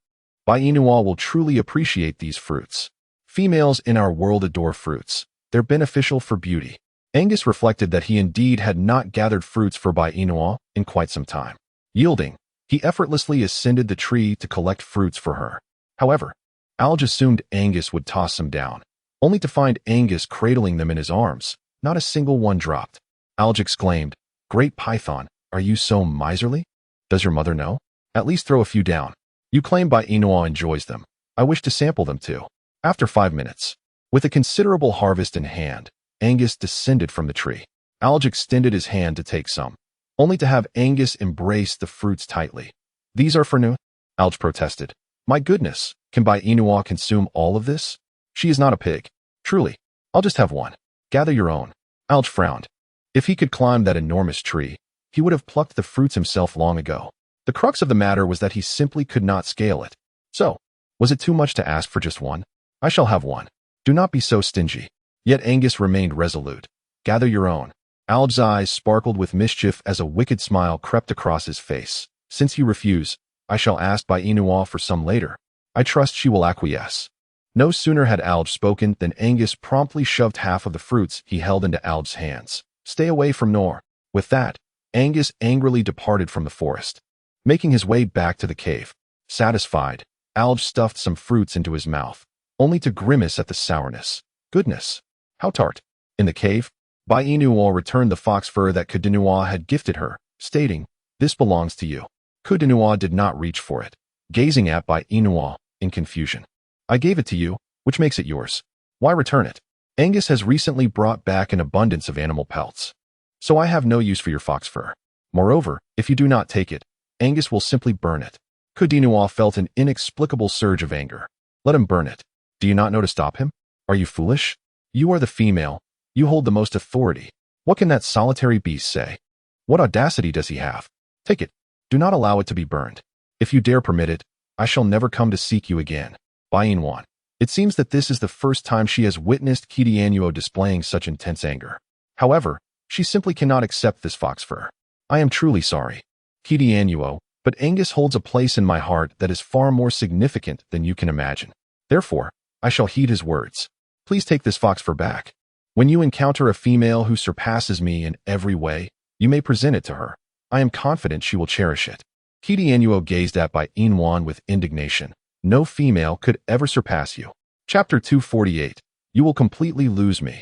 Inua will truly appreciate these fruits. Females in our world adore fruits. They're beneficial for beauty. Angus reflected that he indeed had not gathered fruits for Inua in quite some time. Yielding, he effortlessly ascended the tree to collect fruits for her. However, Alge assumed Angus would toss some down, only to find Angus cradling them in his arms. Not a single one dropped. Alge exclaimed, Great python, are you so miserly? Does your mother know? At least throw a few down. You claim Inua enjoys them. I wish to sample them too. After 5 minutes, with a considerable harvest in hand, Angus descended from the tree. Alge extended his hand to take some, only to have Angus embrace the fruits tightly. These are for Nu? Alge protested. My goodness, can Inua consume all of this? She is not a pig. Truly, I'll just have one. Gather your own. Alge frowned. If he could climb that enormous tree, he would have plucked the fruits himself long ago. The crux of the matter was that he simply could not scale it. So, was it too much to ask for just one? I shall have one. Do not be so stingy. Yet Angus remained resolute. Gather your own. Alge's eyes sparkled with mischief as a wicked smile crept across his face. Since you refuse, I shall ask Inua for some later. I trust she will acquiesce. No sooner had Alge spoken than Angus promptly shoved half of the fruits he held into Alge's hands. Stay away from Nor. With that, Angus angrily departed from the forest, making his way back to the cave. Satisfied, Alge stuffed some fruits into his mouth, only to grimace at the sourness. Goodness, how tart. In the cave, Inua returned the fox fur that Kudinua had gifted her, stating, This belongs to you. Kudinua did not reach for it, gazing at Inua in confusion. I gave it to you, which makes it yours. Why return it? Angus has recently brought back an abundance of animal pelts, so I have no use for your fox fur. Moreover, if you do not take it, Angus will simply burn it. Kudinua felt an inexplicable surge of anger. Let him burn it. Do you not know to stop him? Are you foolish? You are the female. You hold the most authority. What can that solitary beast say? What audacity does he have? Take it. Do not allow it to be burned. If you dare permit it, I shall never come to seek you again. Bainwan. It seems that this is the first time she has witnessed Kitianuo displaying such intense anger. However, she simply cannot accept this fox fur. I am truly sorry, Kitianuo, but Angus holds a place in my heart that is far more significant than you can imagine. Therefore, I shall heed his words. Please take this fox fur back. When you encounter a female who surpasses me in every way, you may present it to her. I am confident she will cherish it. Kitianuo gazed at Bainwan with indignation. No female could ever surpass you. Chapter 248. You will completely lose me.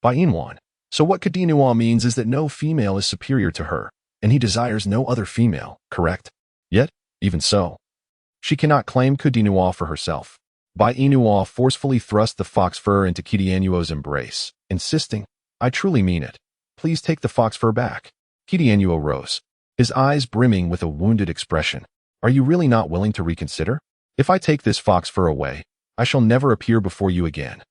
Bainwan. So what Kudinua means is that no female is superior to her, and he desires no other female, correct? Yet, even so, she cannot claim Kudinua for herself. Bainua forcefully thrust the fox fur into Kitianuo's embrace, insisting, I truly mean it. Please take the fox fur back. Kitianuo rose, his eyes brimming with a wounded expression. Are you really not willing to reconsider? If I take this fox fur away, I shall never appear before you again.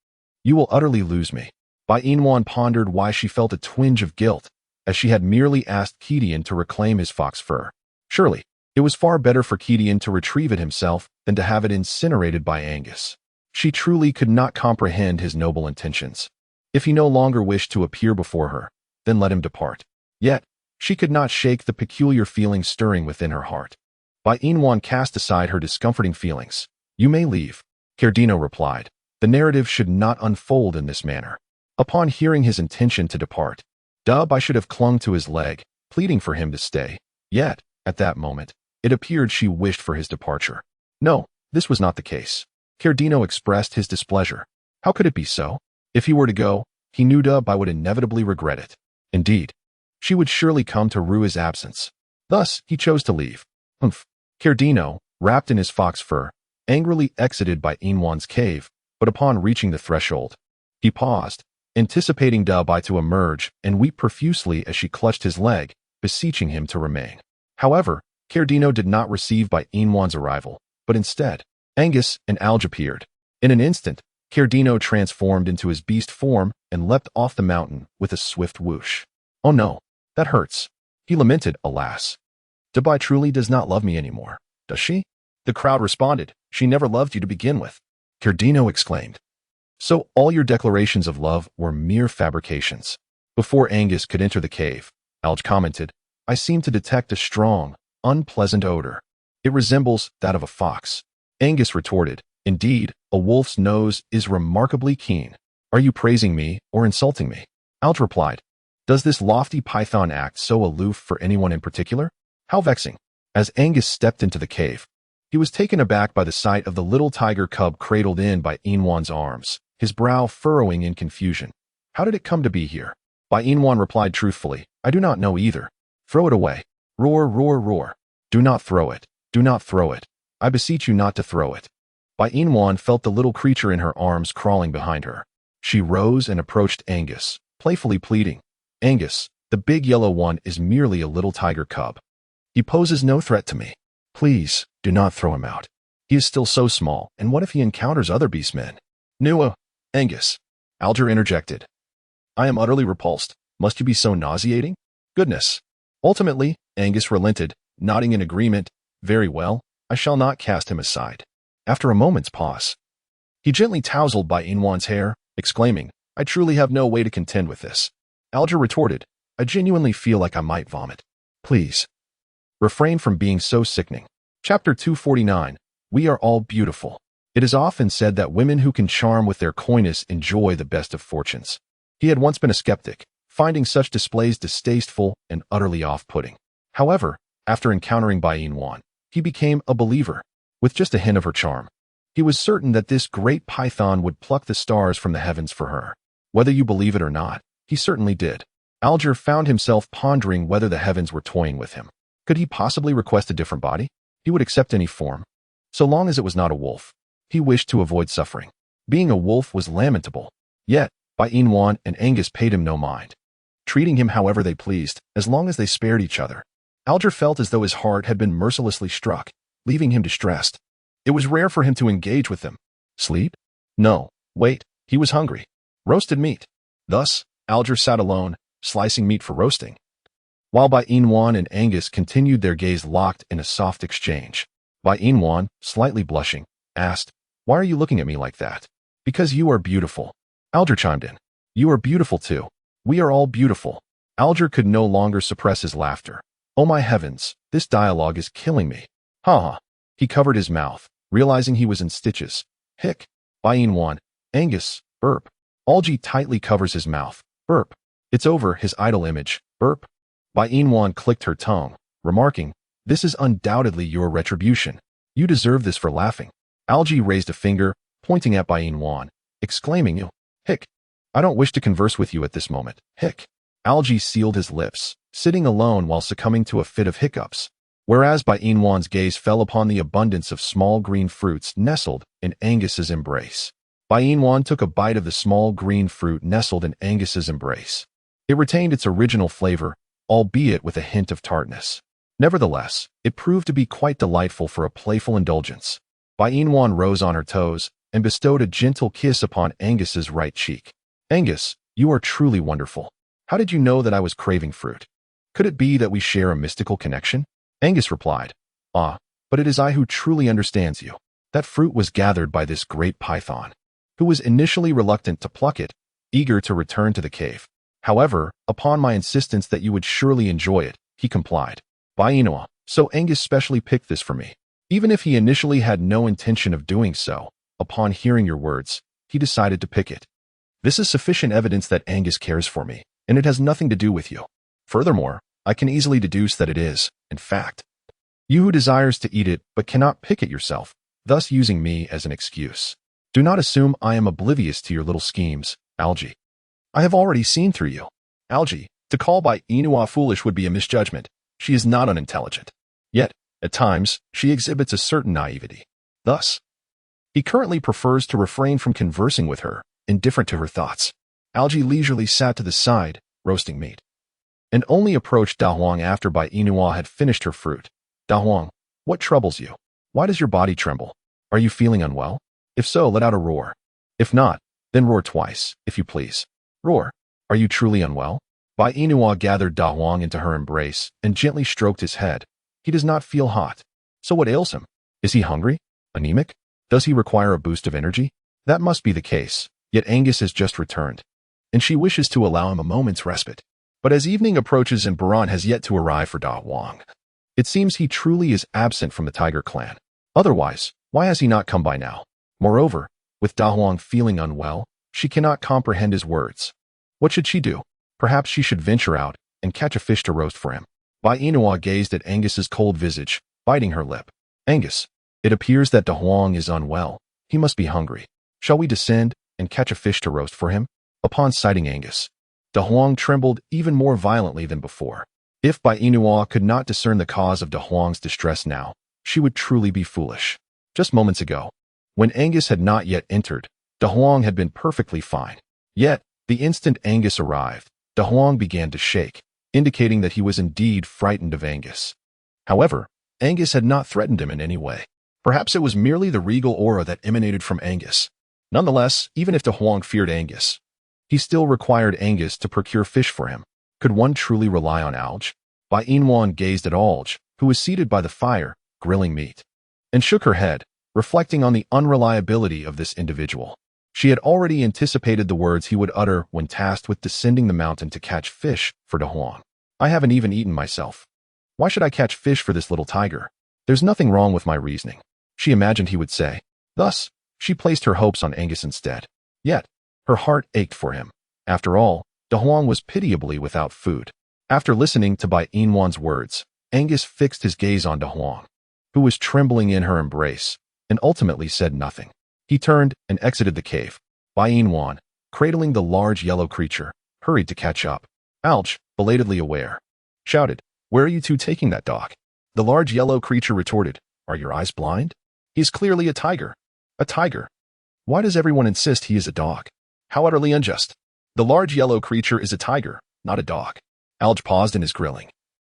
You will utterly lose me. Bainwan pondered why she felt a twinge of guilt, as she had merely asked Kitian to reclaim his fox fur. Surely, it was far better for Kitian to retrieve it himself than to have it incinerated by Angus. She truly could not comprehend his noble intentions. If he no longer wished to appear before her, then let him depart. Yet, she could not shake the peculiar feeling stirring within her heart. Bainwan cast aside her discomforting feelings. You may leave, Cardino replied. The narrative should not unfold in this manner. Upon hearing his intention to depart, Dub I should have clung to his leg, pleading for him to stay. Yet, at that moment, it appeared she wished for his departure. No, this was not the case. Cardino expressed his displeasure. How could it be so? If he were to go, he knew Dub I would inevitably regret it. Indeed, she would surely come to rue his absence. Thus, he chose to leave. Humph. Cardino, wrapped in his fox fur, angrily exited Bainwan's cave, but upon reaching the threshold, he paused, anticipating Dub I to emerge and weep profusely as she clutched his leg, beseeching him to remain. However, Cardino did not receive Bainwan's arrival, but instead, Angus and Alge appeared. In an instant, Cardino transformed into his beast form and leapt off the mountain with a swift whoosh. Oh no, that hurts. He lamented, alas. Dub I truly does not love me anymore, does she? The crowd responded, she never loved you to begin with. Cardino exclaimed. So all your declarations of love were mere fabrications. Before Angus could enter the cave, Alge commented, I seem to detect a strong, unpleasant odor. It resembles that of a fox. Angus retorted, indeed, a wolf's nose is remarkably keen. Are you praising me or insulting me? Alge replied, does this lofty python act so aloof for anyone in particular? How vexing. As Angus stepped into the cave, he was taken aback by the sight of the little tiger cub cradled in Bainwan's arms, his brow furrowing in confusion. How did it come to be here? Bainwan replied truthfully, I do not know either. Throw it away. Roar, roar, roar. Do not throw it. Do not throw it. I beseech you not to throw it. Bainwan felt the little creature in her arms crawling behind her. She rose and approached Angus, playfully pleading, Angus, the big yellow one is merely a little tiger cub. He poses no threat to me. Please, do not throw him out. He is still so small, and what if he encounters other beastmen? No, Angus. Alger interjected. I am utterly repulsed. Must you be so nauseating? Goodness. Ultimately, Angus relented, nodding in agreement. Very well, I shall not cast him aside. After a moment's pause, he gently tousled Bainwan's hair, exclaiming, I truly have no way to contend with this. Alger retorted, I genuinely feel like I might vomit. Please. Refrain from being so sickening. Chapter 249. We are all beautiful. It is often said that women who can charm with their coyness enjoy the best of fortunes. He had once been a skeptic, finding such displays distasteful and utterly off-putting. However, after encountering Bainwan, he became a believer. With just a hint of her charm, he was certain that this great python would pluck the stars from the heavens for her. Whether you believe it or not, he certainly did. Alger found himself pondering whether the heavens were toying with him. Could he possibly request a different body? He would accept any form, so long as it was not a wolf. He wished to avoid suffering. Being a wolf was lamentable. Yet, Bainwan and Angus paid him no mind, treating him however they pleased, as long as they spared each other. Alger felt as though his heart had been mercilessly struck. leaving him distressed. It was rare for him to engage with them. Sleep? No. Wait, he was hungry. Roasted meat. Thus, Alger sat alone, slicing meat for roasting, while Bai Inwan and Angus continued their gaze locked in a soft exchange. Bai Inwan, slightly blushing, asked, "Why are you looking at me like that?" "Because you are beautiful." Alger chimed in. "You are beautiful too. We are all beautiful." Alger could no longer suppress his laughter. "Oh my heavens, this dialogue is killing me. Ha ha." He covered his mouth, realizing he was in stitches. Hic. Bai Inwan. Angus. Burp. Algie tightly covers his mouth. Burp. It's over, his idol image. Burp. Bai Inwan clicked her tongue, remarking, "This is undoubtedly your retribution. You deserve this for laughing." Algie raised a finger, pointing at Bai Inwan, exclaiming, "You. Hic. I don't wish to converse with you at this moment. Hic." Algie sealed his lips, sitting alone while succumbing to a fit of hiccups, whereas Bai Inwan's gaze fell upon the abundance of small green fruits nestled in Angus's embrace. Bai Inwan took a bite of the small green fruit nestled in Angus's embrace. It retained its original flavor, albeit with a hint of tartness. Nevertheless, it proved to be quite delightful for a playful indulgence. Bai Inwan rose on her toes and bestowed a gentle kiss upon Angus's right cheek. "Angus, you are truly wonderful. How did you know that I was craving fruit? Could it be that we share a mystical connection?" Angus replied, "Ah, but it is I who truly understands you. That fruit was gathered by this great python, who was initially reluctant to pluck it, eager to return to the cave. However, upon my insistence that you would surely enjoy it, he complied. Bai Inwan, so Angus specially picked this for me. Even if he initially had no intention of doing so, upon hearing your words, he decided to pick it. This is sufficient evidence that Angus cares for me, and it has nothing to do with you. Furthermore, I can easily deduce that it is, in fact, you who desires to eat it but cannot pick it yourself, thus using me as an excuse. Do not assume I am oblivious to your little schemes, Algie. I have already seen through you. Algie, to call Bai Inwan foolish would be a misjudgment. She is not unintelligent. Yet, at times, she exhibits a certain naivety. Thus, he currently prefers to refrain from conversing with her, indifferent to her thoughts. Algie leisurely sat to the side, roasting meat, and only approached Da Huang after Bai Inwan had finished her fruit. Da Huang, what troubles you? Why does your body tremble? Are you feeling unwell? If so, let out a roar. If not, then roar twice, if you please. Roar. Are you truly unwell? Bai Inwan gathered Da Huang into her embrace and gently stroked his head. He does not feel hot. So what ails him? Is he hungry? Anemic? Does he require a boost of energy? That must be the case, yet Angus has just returned, and she wishes to allow him a moment's respite. But as evening approaches and Baran has yet to arrive for Da Huang, it seems he truly is absent from the Tiger clan. Otherwise, why has he not come by now? Moreover, with Da Huang feeling unwell, she cannot comprehend his words. What should she do? Perhaps she should venture out and catch a fish to roast for him. Bai Inwan gazed at Angus's cold visage, biting her lip. Angus, it appears that Da Huang is unwell. He must be hungry. Shall we descend and catch a fish to roast for him? Upon sighting Angus, Da Huang trembled even more violently than before. If Bai Inwan could not discern the cause of Da Huang's distress now, she would truly be foolish. Just moments ago, when Angus had not yet entered, Da Huang had been perfectly fine. Yet, the instant Angus arrived, Da Huang began to shake, indicating that he was indeed frightened of Angus. However, Angus had not threatened him in any way. Perhaps it was merely the regal aura that emanated from Angus. Nonetheless, even if Da Huang feared Angus, he still required Angus to procure fish for him. Could one truly rely on Alge? Bai Inwan gazed at Alge, who was seated by the fire, grilling meat, and shook her head, reflecting on the unreliability of this individual. She had already anticipated the words he would utter when tasked with descending the mountain to catch fish for Da Huang. I haven't even eaten myself. Why should I catch fish for this little tiger? There's nothing wrong with my reasoning, she imagined he would say. Thus, she placed her hopes on Angus instead. Yet, her heart ached for him. After all, Da Huang was pitiably without food. After listening to Bai Inwan's words, Angus fixed his gaze on Da Huang, who was trembling in her embrace, and ultimately said nothing. He turned and exited the cave. Bai Inwan, cradling the large yellow creature, hurried to catch up. Alge, belatedly aware, shouted, "Where are you two taking that dog?" The large yellow creature retorted, "Are your eyes blind? He is clearly a tiger." A tiger? Why does everyone insist he is a dog? How utterly unjust. The large yellow creature is a tiger, not a dog. Alge paused in his grilling,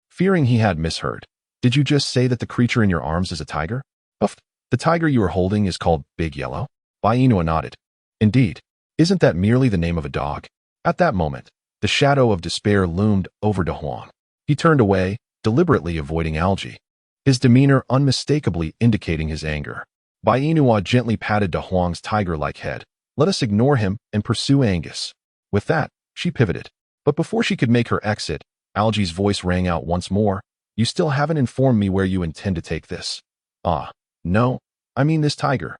fearing he had misheard. Did you just say that the creature in your arms is a tiger? Uff, the tiger you are holding is called Big Yellow? Bai Inua nodded. Indeed. Isn't that merely the name of a dog? At that moment, the shadow of despair loomed over De Huang. He turned away, deliberately avoiding Algae, his demeanor unmistakably indicating his anger. Bai Inua gently patted De Huang's tiger-like head. Let us ignore him and pursue Angus. With that, she pivoted. But before she could make her exit, Algae's voice rang out once more. You still haven't informed me where you intend to take this. Ah, no, I mean this tiger.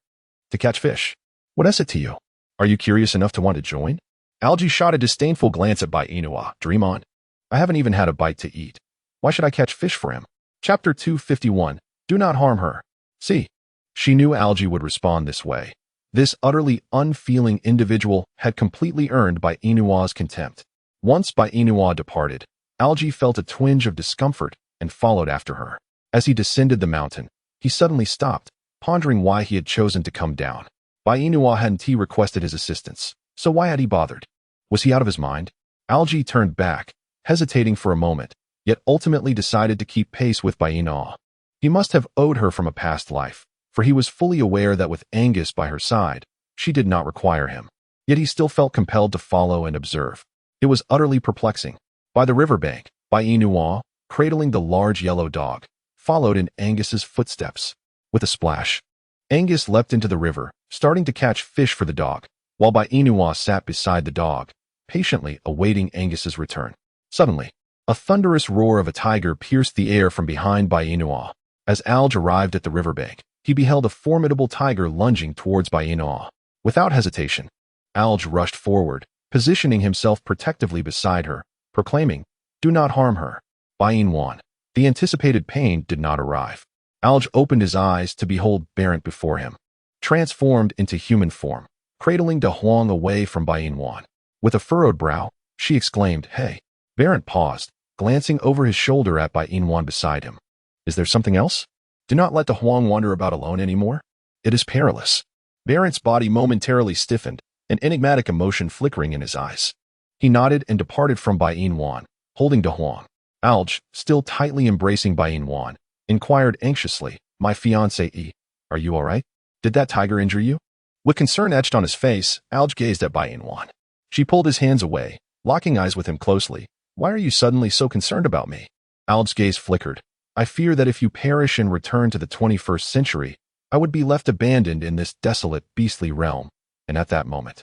To catch fish. What is it to you? Are you curious enough to want to join? Algae shot a disdainful glance at Bai Inua. Dream on. I haven't even had a bite to eat. Why should I catch fish for him? Chapter 251. Do not harm her. See. She knew Algae would respond this way. This utterly unfeeling individual had completely earned Bai Inua's contempt. Once Bai Inua departed, Algae felt a twinge of discomfort and followed after her. As he descended the mountain, he suddenly stopped, pondering why he had chosen to come down. Bai Inua hadn't requested his assistance, so why had he bothered? Was he out of his mind? Algae turned back, hesitating for a moment, yet ultimately decided to keep pace with Bai Inua. He must have owed her from a past life, for he was fully aware that with Angus by her side, she did not require him. Yet he still felt compelled to follow and observe. It was utterly perplexing. By the riverbank, Bai Inua, cradling the large yellow dog, followed in Angus's footsteps. With a splash, Angus leapt into the river, starting to catch fish for the dog, while Bai Inua sat beside the dog, patiently awaiting Angus's return. Suddenly, a thunderous roar of a tiger pierced the air from behind Bai Inua. As Alge arrived at the riverbank, he beheld a formidable tiger lunging towards Bai Inua. Without hesitation, Alge rushed forward, positioning himself protectively beside her, proclaiming, Do not harm her. Bai Inua. The anticipated pain did not arrive. Alge opened his eyes to behold Barent before him, transformed into human form, cradling De Huang away from Bai Inua. With a furrowed brow, she exclaimed, Hey. Barent paused, glancing over his shoulder at Bai Inua beside him. Is there something else? Do not let De Huang wander about alone anymore. It is perilous. Barent's body momentarily stiffened, an enigmatic emotion flickering in his eyes. He nodded and departed from Bai Inua, holding De Huang. Alge, still tightly embracing Bai Inua, inquired anxiously, My fiancé, are you all right? Did that tiger injure you? With concern etched on his face, Alge gazed at Bai Inua. She pulled his hands away, locking eyes with him closely. Why are you suddenly so concerned about me? Alge's gaze flickered. I fear that if you perish and return to the 21st century, I would be left abandoned in this desolate, beastly realm. And at that moment,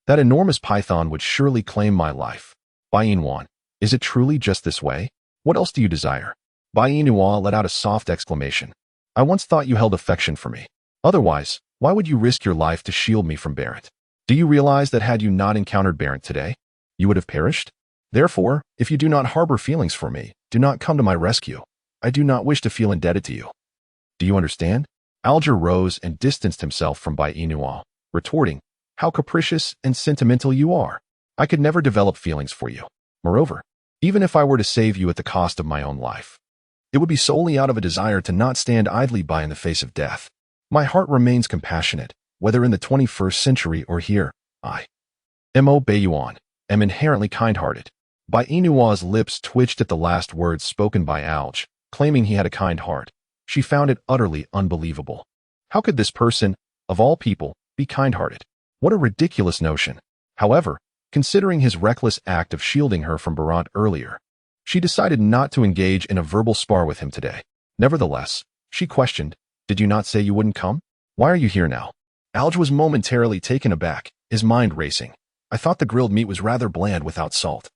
that enormous python would surely claim my life. Bai Inua, is it truly just this way? What else do you desire? Bai Inua let out a soft exclamation. I once thought you held affection for me. Otherwise, why would you risk your life to shield me from Barent? Do you realize that had you not encountered Barent today, you would have perished? Therefore, if you do not harbor feelings for me, do not come to my rescue. I do not wish to feel indebted to you. Do you understand? Alger rose and distanced himself from Bai Inua, retorting, How capricious and sentimental you are. I could never develop feelings for you. Moreover, even if I were to save you at the cost of my own life, it would be solely out of a desire to not stand idly by in the face of death. My heart remains compassionate, whether in the 21st century or here. I, Mo Bayuan, am inherently kind-hearted. Bai Inua's lips twitched at the last words spoken by Alge, claiming he had a kind heart. She found it utterly unbelievable. How could this person, of all people, be kind-hearted? What a ridiculous notion. However, considering his reckless act of shielding her from Barant earlier, she decided not to engage in a verbal spar with him today. Nevertheless, she questioned, Did you not say you wouldn't come? Why are you here now? Alge was momentarily taken aback, his mind racing. I thought the grilled meat was rather bland without salt.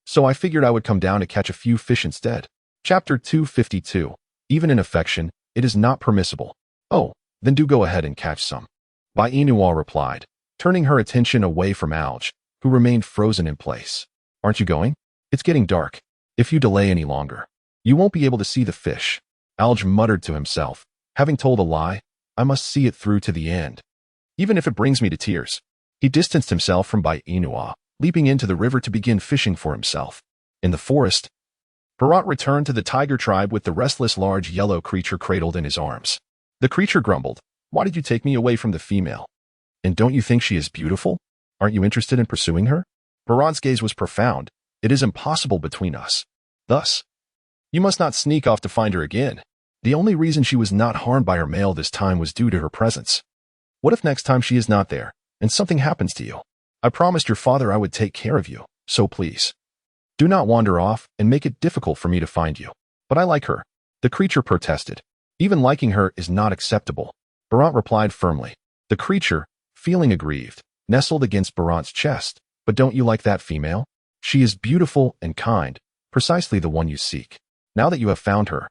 So I figured I would come down to catch a few fish instead. Chapter 252. Even in affection, it is not permissible. Oh, then do go ahead and catch some. Bai Inua replied, turning her attention away from Alge, who remained frozen in place. Aren't you going? It's getting dark. If you delay any longer, you won't be able to see the fish. Alge muttered to himself, having told a lie, I must see it through to the end, even if it brings me to tears. He distanced himself from Bai Inua, leaping into the river to begin fishing for himself. In the forest, Bharat returned to the tiger tribe with the restless large yellow creature cradled in his arms. The creature grumbled, Why did you take me away from the female? And don't you think she is beautiful? Aren't you interested in pursuing her? Bharat's gaze was profound. It is impossible between us. Thus, You must not sneak off to find her again. The only reason she was not harmed by her male this time was due to her presence. What if next time she is not there, and something happens to you? I promised your father I would take care of you, so please. Do not wander off and make it difficult for me to find you. But I like her. The creature protested. Even liking her is not acceptable. Barant replied firmly. The creature, feeling aggrieved, nestled against Barant's chest. But don't you like that female? She is beautiful and kind, precisely the one you seek. Now that you have found her,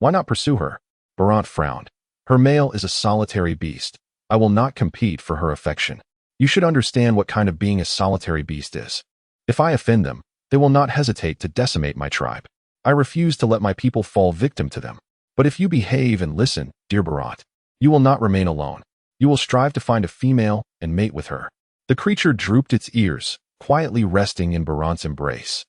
why not pursue her? Barant frowned. Her male is a solitary beast. I will not compete for her affection. You should understand what kind of being a solitary beast is. If I offend them, they will not hesitate to decimate my tribe. I refuse to let my people fall victim to them. But if you behave and listen, dear Barant, you will not remain alone. You will strive to find a female and mate with her. The creature drooped its ears, quietly resting in Barant's embrace,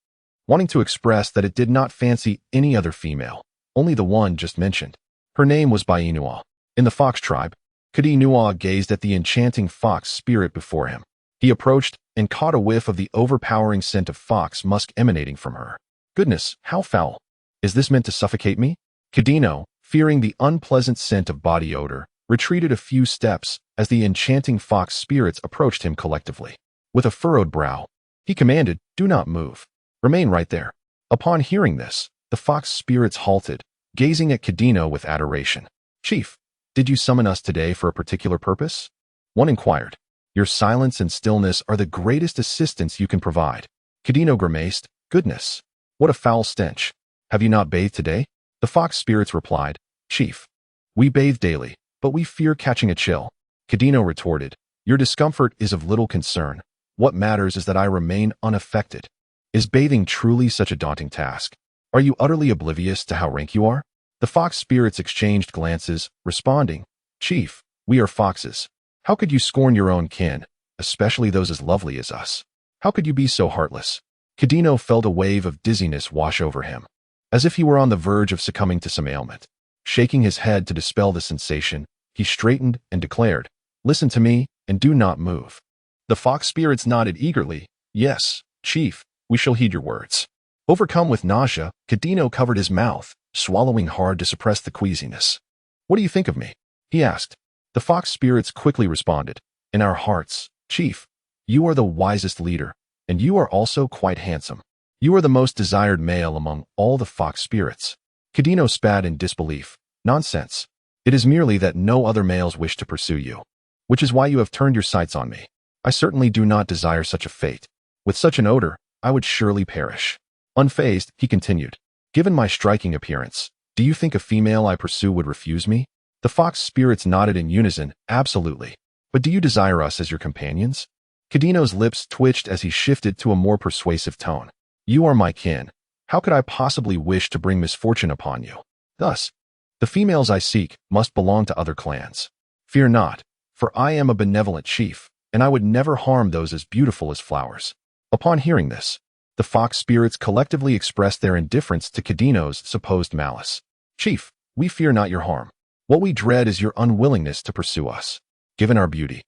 wanting to express that it did not fancy any other female, only the one just mentioned. Her name was Bainua. In the fox tribe, Kadinua gazed at the enchanting fox spirit before him. He approached and caught a whiff of the overpowering scent of fox musk emanating from her. Goodness, how foul! Is this meant to suffocate me? Kadino, fearing the unpleasant scent of body odor, retreated a few steps as the enchanting fox spirits approached him collectively. With a furrowed brow, he commanded, "Do not move. Remain right there." Upon hearing this, the fox spirits halted, gazing at Kadino with adoration. "Chief, did you summon us today for a particular purpose?" One inquired. "Your silence and stillness are the greatest assistance you can provide." Kadino grimaced. "Goodness, what a foul stench. Have you not bathed today?" The fox spirits replied, "Chief, we bathe daily, but we fear catching a chill." Kadino retorted, "Your discomfort is of little concern. What matters is that I remain unaffected. Is bathing truly such a daunting task? Are you utterly oblivious to how rank you are?" The fox spirits exchanged glances, responding, "Chief, we are foxes. How could you scorn your own kin, especially those as lovely as us? How could you be so heartless?" Kadino felt a wave of dizziness wash over him, as if he were on the verge of succumbing to some ailment. Shaking his head to dispel the sensation, he straightened and declared, "Listen to me and do not move." The fox spirits nodded eagerly. "Yes, Chief, we shall heed your words." Overcome with nausea, Kadino covered his mouth, swallowing hard to suppress the queasiness. "What do you think of me?" he asked. The fox spirits quickly responded, "In our hearts, Chief, you are the wisest leader, and you are also quite handsome. You are the most desired male among all the fox spirits." Kadino spat in disbelief. "Nonsense. It is merely that no other males wish to pursue you, which is why you have turned your sights on me. I certainly do not desire such a fate. With such an odor, I would surely perish." Unfazed, he continued, "Given my striking appearance, do you think a female I pursue would refuse me?" The fox spirits nodded in unison, "Absolutely. But do you desire us as your companions?" Kadino's lips twitched as he shifted to a more persuasive tone. "You are my kin. How could I possibly wish to bring misfortune upon you? Thus, the females I seek must belong to other clans. Fear not, for I am a benevolent chief, and I would never harm those as beautiful as flowers." Upon hearing this, the fox spirits collectively expressed their indifference to Kadino's supposed malice. "Chief, we fear not your harm. What we dread is your unwillingness to pursue us. Given our beauty,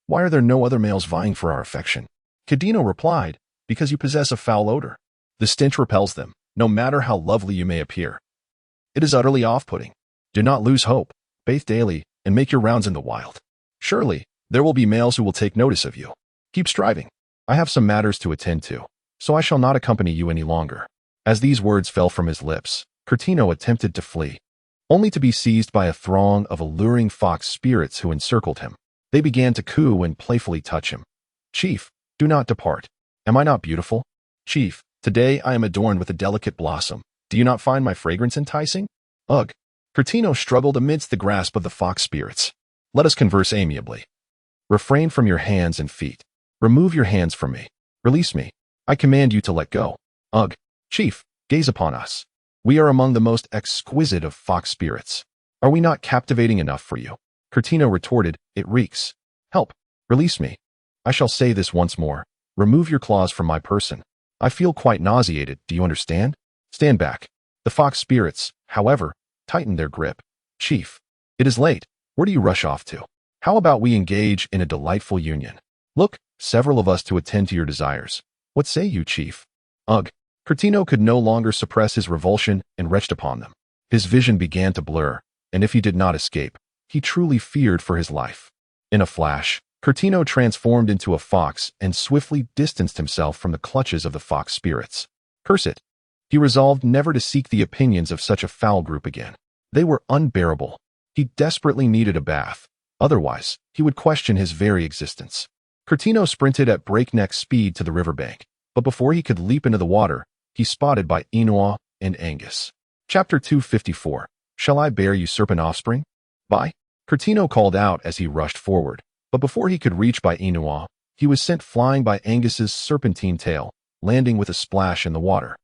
why are there no other males vying for our affection?" Kadino replied, "Because you possess a foul odor. The stench repels them, no matter how lovely you may appear. It is utterly off-putting. Do not lose hope. Bathe daily and make your rounds in the wild. Surely, there will be males who will take notice of you. Keep striving. I have some matters to attend to, so I shall not accompany you any longer." As these words fell from his lips, Curtino attempted to flee, only to be seized by a throng of alluring fox spirits who encircled him. They began to coo and playfully touch him. "Chief, do not depart. Am I not beautiful? Chief, today I am adorned with a delicate blossom. Do you not find my fragrance enticing?" Ugh! Curtino struggled amidst the grasp of the fox spirits. "Let us converse amiably. Refrain from your hands and feet. Remove your hands from me. Release me. I command you to let go." "Ugh! Chief, gaze upon us. We are among the most exquisite of fox spirits. Are we not captivating enough for you?" Curtino retorted, "It reeks. Help. Release me. I shall say this once more. Remove your claws from my person. I feel quite nauseated, do you understand? Stand back." The fox spirits, however, tightened their grip. "Chief, it is late. Where do you rush off to? How about we engage in a delightful union? Look, several of us to attend to your desires. What say you, Chief?" "Ugh! Curtino could no longer suppress his revulsion and retched upon them. His vision began to blur, and if he did not escape, he truly feared for his life. In a flash, Curtino transformed into a fox and swiftly distanced himself from the clutches of the fox spirits. Curse it! He resolved never to seek the opinions of such a foul group again. They were unbearable. He desperately needed a bath. Otherwise, he would question his very existence. Curtino sprinted at breakneck speed to the riverbank, but before he could leap into the water, he spotted by Inoa and Angus. Chapter 254. Shall I bear you serpent offspring? By Curtino called out as he rushed forward, but before he could reach by Inoa, he was sent flying by Angus's serpentine tail, landing with a splash in the water.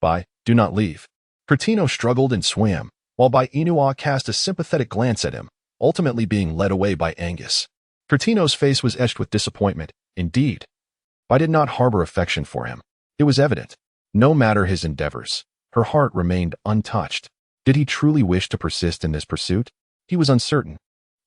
By do not leave. Curtino struggled and swam, while by Inoa cast a sympathetic glance at him, ultimately being led away by Angus. Curtino's face was etched with disappointment. Indeed, I did not harbor affection for him. It was evident. No matter his endeavors, her heart remained untouched. Did he truly wish to persist in this pursuit? He was uncertain.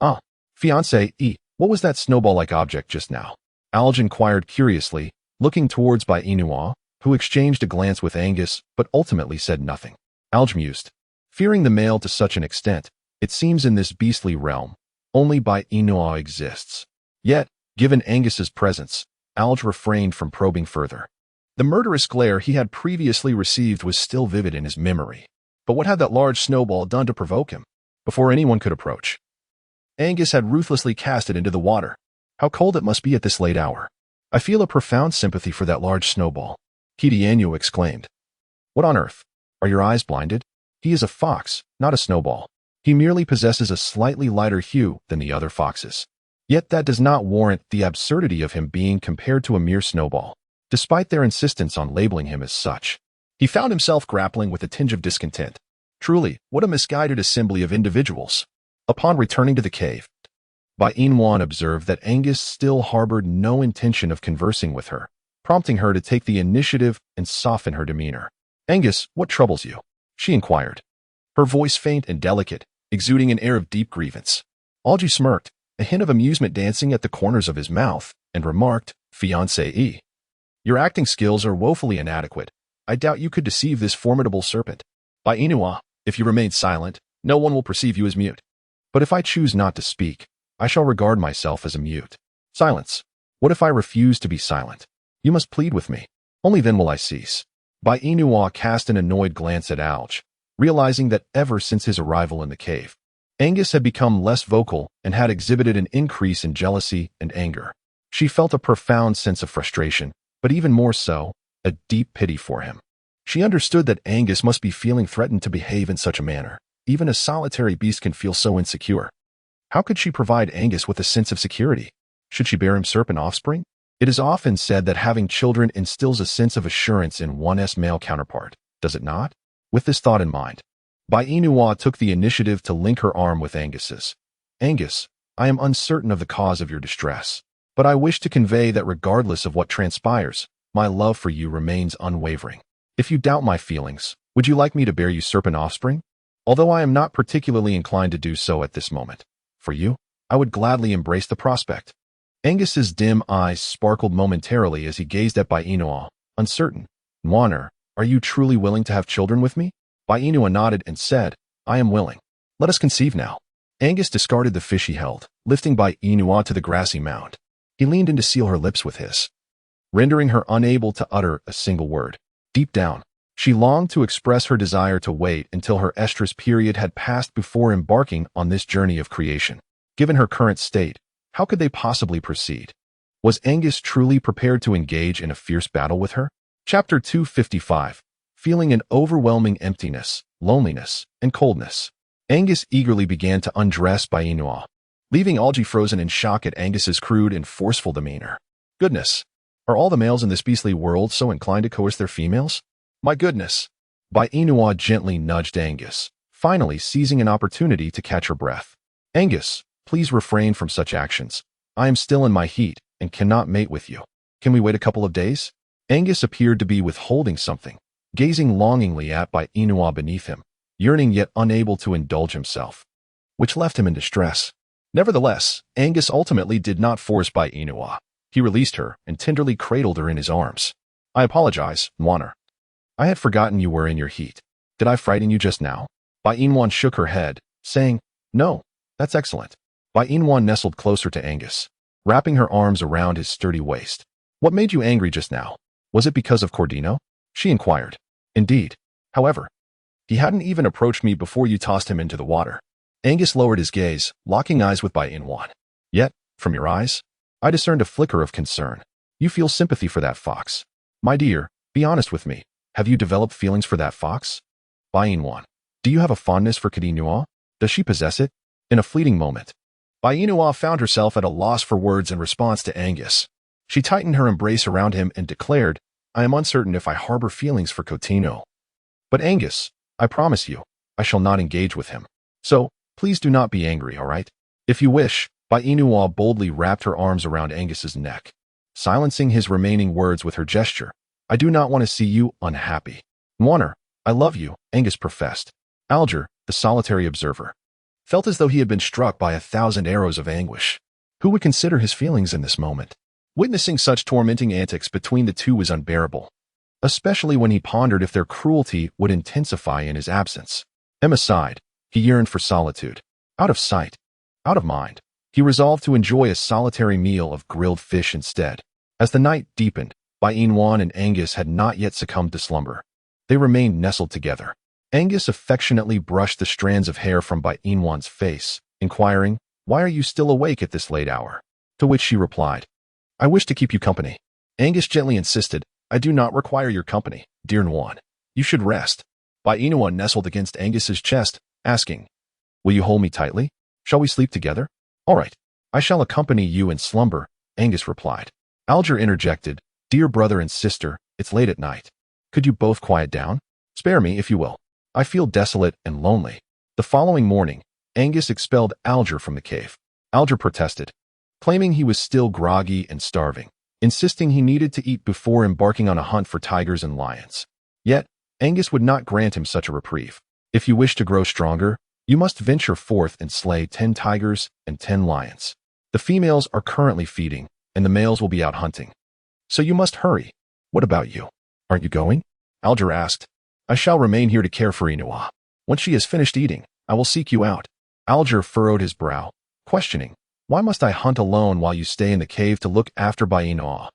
Fiancé, what was that snowball-like object just now? Alge inquired curiously, looking towards by Inoa, who exchanged a glance with Angus, but ultimately said nothing. Alge mused. Fearing the male to such an extent, it seems in this beastly realm, only by Inoa exists. Yet, given Angus's presence, Alge refrained from probing further. The murderous glare he had previously received was still vivid in his memory. But what had that large snowball done to provoke him? Before anyone could approach, Angus had ruthlessly cast it into the water. How cold it must be at this late hour. I feel a profound sympathy for that large snowball. Kidianyo exclaimed. What on earth? Are your eyes blinded? He is a fox, not a snowball. He merely possesses a slightly lighter hue than the other foxes. Yet that does not warrant the absurdity of him being compared to a mere snowball, despite their insistence on labeling him as such. He found himself grappling with a tinge of discontent. Truly, what a misguided assembly of individuals. Upon returning to the cave, Bainwan observed that Angus still harbored no intention of conversing with her, prompting her to take the initiative and soften her demeanor. Angus, what troubles you? She inquired, her voice faint and delicate, exuding an air of deep grievance. Algie smirked, a hint of amusement dancing at the corners of his mouth, and remarked, Fiancé, your acting skills are woefully inadequate. I doubt you could deceive this formidable serpent. By Inoa, if you remain silent, no one will perceive you as mute. But if I choose not to speak, I shall regard myself as a mute. Silence. What if I refuse to be silent? You must plead with me. Only then will I cease. By Inoa cast an annoyed glance at Alge, realizing that ever since his arrival in the cave, Angus had become less vocal and had exhibited an increase in jealousy and anger. She felt a profound sense of frustration, but even more so, a deep pity for him. She understood that Angus must be feeling threatened to behave in such a manner. Even a solitary beast can feel so insecure. How could she provide Angus with a sense of security? Should she bear him serpent offspring? It is often said that having children instills a sense of assurance in one's male counterpart, does it not? With this thought in mind, Bainua took the initiative to link her arm with Angus's. Angus, I am uncertain of the cause of your distress, but I wish to convey that regardless of what transpires, my love for you remains unwavering. If you doubt my feelings, would you like me to bear you serpent offspring? Although I am not particularly inclined to do so at this moment. For you, I would gladly embrace the prospect. Angus's dim eyes sparkled momentarily as he gazed at Bainua, uncertain. Nwaner, are you truly willing to have children with me? Bainua nodded and said, I am willing. Let us conceive now. Angus discarded the fish he held, lifting Bainua to the grassy mound. He leaned in to seal her lips with his, rendering her unable to utter a single word. Deep down, she longed to express her desire to wait until her estrus period had passed before embarking on this journey of creation. Given her current state, how could they possibly proceed? Was Angus truly prepared to engage in a fierce battle with her? Chapter 255. Feeling an overwhelming emptiness, loneliness, and coldness, Angus eagerly began to undress Bainua, leaving Algie frozen in shock at Angus's crude and forceful demeanor. Goodness! Are all the males in this beastly world so inclined to coerce their females? My goodness! Bainua gently nudged Angus, finally seizing an opportunity to catch her breath. Angus, please refrain from such actions. I am still in my heat and cannot mate with you. Can we wait a couple of days? Angus appeared to be withholding something, gazing longingly at Bainua beneath him, yearning yet unable to indulge himself, which left him in distress. Nevertheless, Angus ultimately did not force Bainua. He released her and tenderly cradled her in his arms. I apologize, Nwaner. I had forgotten you were in your heat. Did I frighten you just now? Bai Inwan shook her head, saying, No, that's excellent. Bai Inwan nestled closer to Angus, wrapping her arms around his sturdy waist. What made you angry just now? Was it because of Cordino? She inquired. Indeed. However, he hadn't even approached me before you tossed him into the water. Angus lowered his gaze, locking eyes with Bai Inwan. Yet, from your eyes, I discerned a flicker of concern. You feel sympathy for that fox. My dear, be honest with me. Have you developed feelings for that fox? Bai Inwan. Do you have a fondness for Cordino? Does she possess it? In a fleeting moment, Bai Inwan found herself at a loss for words in response to Angus. She tightened her embrace around him and declared, I am uncertain if I harbor feelings for Cordino. But Angus, I promise you, I shall not engage with him. So, please do not be angry, all right? If you wish, Bai Inwan boldly wrapped her arms around Angus's neck, silencing his remaining words with her gesture. I do not want to see you unhappy. Warner, I love you, Angus professed. Alger, the solitary observer, felt as though he had been struck by 1,000 arrows of anguish. Who would consider his feelings in this moment? Witnessing such tormenting antics between the two was unbearable, especially when he pondered if their cruelty would intensify in his absence. Emma sighed. He yearned for solitude. Out of sight, out of mind, he resolved to enjoy a solitary meal of grilled fish instead. As the night deepened, Bai Inwan and Angus had not yet succumbed to slumber. They remained nestled together. Angus affectionately brushed the strands of hair from Bai Inwan's face, inquiring, Why are you still awake at this late hour? To which she replied, I wish to keep you company. Angus gently insisted, I do not require your company, dear Nwan. You should rest. Bai Inwan nestled against Angus's chest, asking, Will you hold me tightly? Shall we sleep together? All right. I shall accompany you in slumber, Angus replied. Alger interjected, Dear brother and sister, it's late at night. Could you both quiet down? Spare me, if you will. I feel desolate and lonely. The following morning, Angus expelled Alger from the cave. Alger protested, claiming he was still groggy and starving, insisting he needed to eat before embarking on a hunt for tigers and lions. Yet, Angus would not grant him such a reprieve. If you wish to grow stronger, you must venture forth and slay 10 tigers and 10 lions. The females are currently feeding, and the males will be out hunting. So you must hurry. What about you? Aren't you going? Alger asked. I shall remain here to care for Inua. Once she has finished eating, I will seek you out. Alger furrowed his brow, questioning, Why must I hunt alone while you stay in the cave to look after Bai Inua?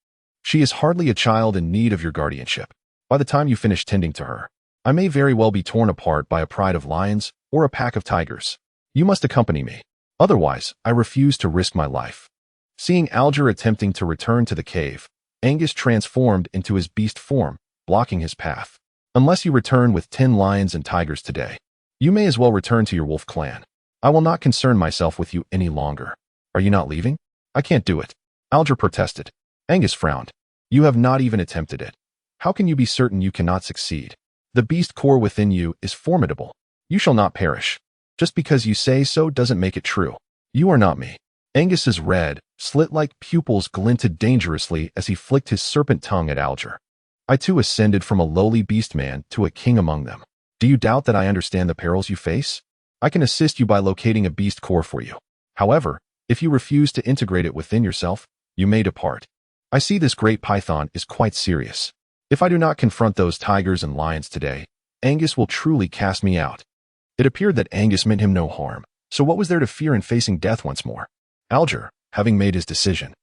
She is hardly a child in need of your guardianship. By the time you finish tending to her, I may very well be torn apart by a pride of lions or a pack of tigers. You must accompany me. Otherwise, I refuse to risk my life. Seeing Alger attempting to return to the cave, Angus transformed into his beast form, blocking his path. Unless you return with 10 lions and tigers today, you may as well return to your wolf clan. I will not concern myself with you any longer. Are you not leaving? I can't do it. Alger protested. Angus frowned. You have not even attempted it. How can you be certain you cannot succeed? The beast core within you is formidable. You shall not perish. Just because you say so doesn't make it true. You are not me. Angus's red, slit-like pupils glinted dangerously as he flicked his serpent tongue at Alger. I too ascended from a lowly beast man to a king among them. Do you doubt that I understand the perils you face? I can assist you by locating a beast core for you. However, if you refuse to integrate it within yourself, you may depart. I see this great python is quite serious. If I do not confront those tigers and lions today, Angus will truly cast me out. It appeared that Angus meant him no harm, so what was there to fear in facing death once more? Alger, having made his decision,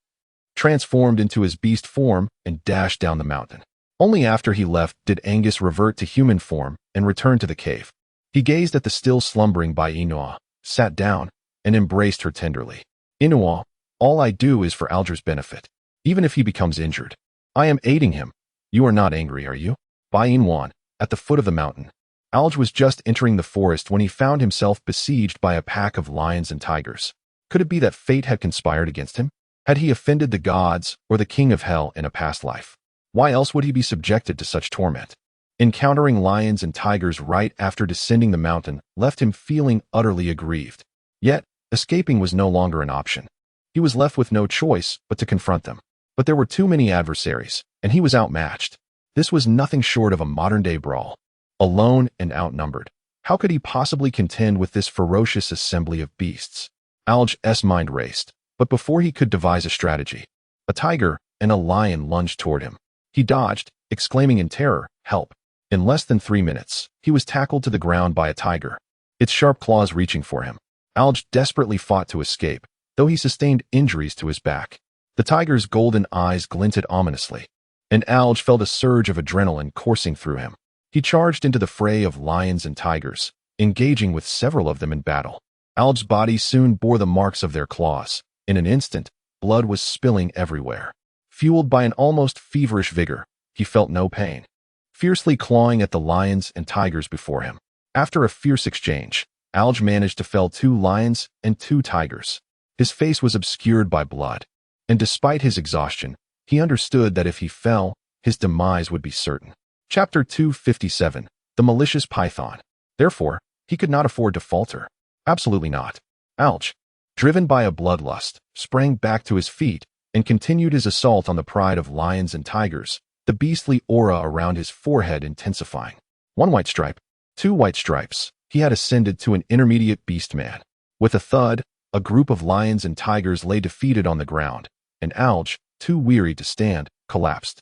transformed into his beast form and dashed down the mountain. Only after he left did Angus revert to human form and return to the cave. He gazed at the still slumbering Bai Inua, sat down, and embraced her tenderly. Inua, all I do is for Alger's benefit. Even if he becomes injured, I am aiding him. You are not angry, are you? Bai Inwan, at the foot of the mountain. Alger was just entering the forest when he found himself besieged by a pack of lions and tigers. Could it be that fate had conspired against him? Had he offended the gods or the king of hell in a past life? Why else would he be subjected to such torment? Encountering lions and tigers right after descending the mountain left him feeling utterly aggrieved. Yet, escaping was no longer an option. He was left with no choice but to confront them. But there were too many adversaries, and he was outmatched. This was nothing short of a modern-day brawl. Alone and outnumbered, how could he possibly contend with this ferocious assembly of beasts? Alger's mind raced, but before he could devise a strategy, a tiger and a lion lunged toward him. He dodged, exclaiming in terror, "Help! In less than 3 minutes, he was tackled to the ground by a tiger, its sharp claws reaching for him. Alj desperately fought to escape, though he sustained injuries to his back. The tiger's golden eyes glinted ominously, and Alj felt a surge of adrenaline coursing through him. He charged into the fray of lions and tigers, engaging with several of them in battle. Alj's body soon bore the marks of their claws. In an instant, blood was spilling everywhere. Fueled by an almost feverish vigor, he felt no pain, fiercely clawing at the lions and tigers before him. After a fierce exchange, Alj managed to fell 2 lions and 2 tigers. His face was obscured by blood, and despite his exhaustion, he understood that if he fell, his demise would be certain. Chapter 257. The Malicious Python. Therefore, he could not afford to falter. Absolutely not. Alj, driven by a bloodlust, sprang back to his feet and continued his assault on the pride of lions and tigers, the beastly aura around his forehead intensifying. 1 white stripe, 2 white stripes. He had ascended to an intermediate beastman. With a thud, a group of lions and tigers lay defeated on the ground, and Alj, too weary to stand, collapsed.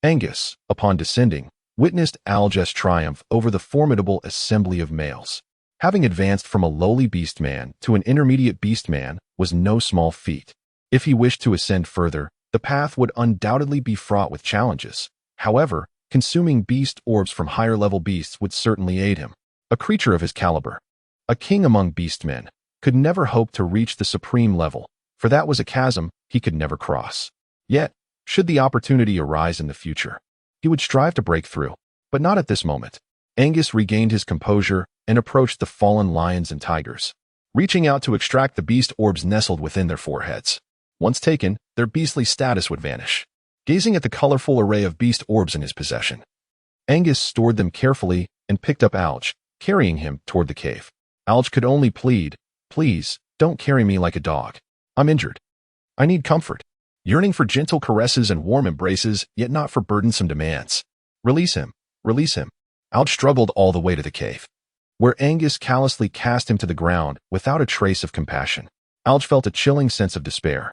Angus, upon descending, witnessed Alj's triumph over the formidable assembly of males. Having advanced from a lowly beastman to an intermediate beastman was no small feat. If he wished to ascend further, the path would undoubtedly be fraught with challenges. However, consuming beast orbs from higher-level beasts would certainly aid him. A creature of his caliber, a king among beastmen, could never hope to reach the supreme level, for that was a chasm he could never cross. Yet, should the opportunity arise in the future, he would strive to break through, but not at this moment. Angus regained his composure and approached the fallen lions and tigers, reaching out to extract the beast orbs nestled within their foreheads. Once taken, their beastly status would vanish. Gazing at the colorful array of beast orbs in his possession, Angus stored them carefully and picked up Alj, carrying him toward the cave. Alj could only plead, "Please, don't carry me like a dog. I'm injured. I need comfort." Yearning for gentle caresses and warm embraces, yet not for burdensome demands. "Release him, release him." Alj struggled all the way to the cave, where Angus callously cast him to the ground without a trace of compassion. Alj felt a chilling sense of despair.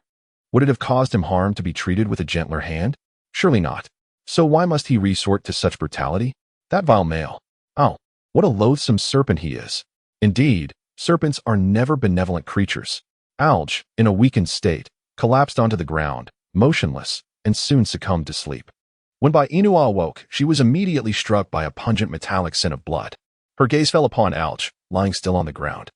Would it have caused him harm to be treated with a gentler hand? Surely not. So why must he resort to such brutality? That vile male. Oh, what a loathsome serpent he is. Indeed, serpents are never benevolent creatures. Alj, in a weakened state, collapsed onto the ground, motionless, and soon succumbed to sleep. When Inua awoke, she was immediately struck by a pungent metallic scent of blood. Her gaze fell upon Alj, lying still on the ground,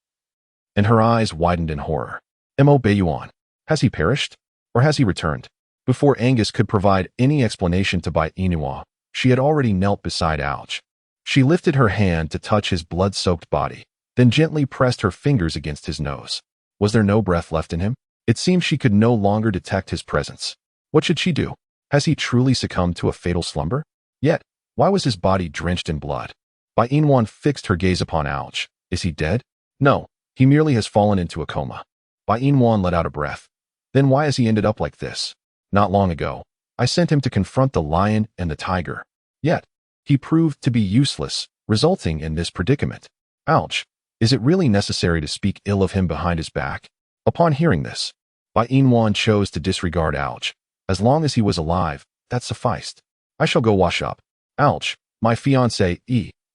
and her eyes widened in horror. Mo Bayuan, has he perished? Or has he returned? Before Angus could provide any explanation to Inua, she had already knelt beside Alj. She lifted her hand to touch his blood-soaked body, then gently pressed her fingers against his nose. Was there no breath left in him? It seemed she could no longer detect his presence. What should she do? Has he truly succumbed to a fatal slumber? Yet, why was his body drenched in blood? Inua fixed her gaze upon Alj. Is he dead? No, he merely has fallen into a coma. Inua let out a breath. Then why has he ended up like this? Not long ago, I sent him to confront the lion and the tiger. Yet, he proved to be useless, resulting in this predicament. Alj, is it really necessary to speak ill of him behind his back? Upon hearing this, Inua chose to disregard Alj. As long as he was alive, that sufficed. I shall go wash up. Alj, my fiancé,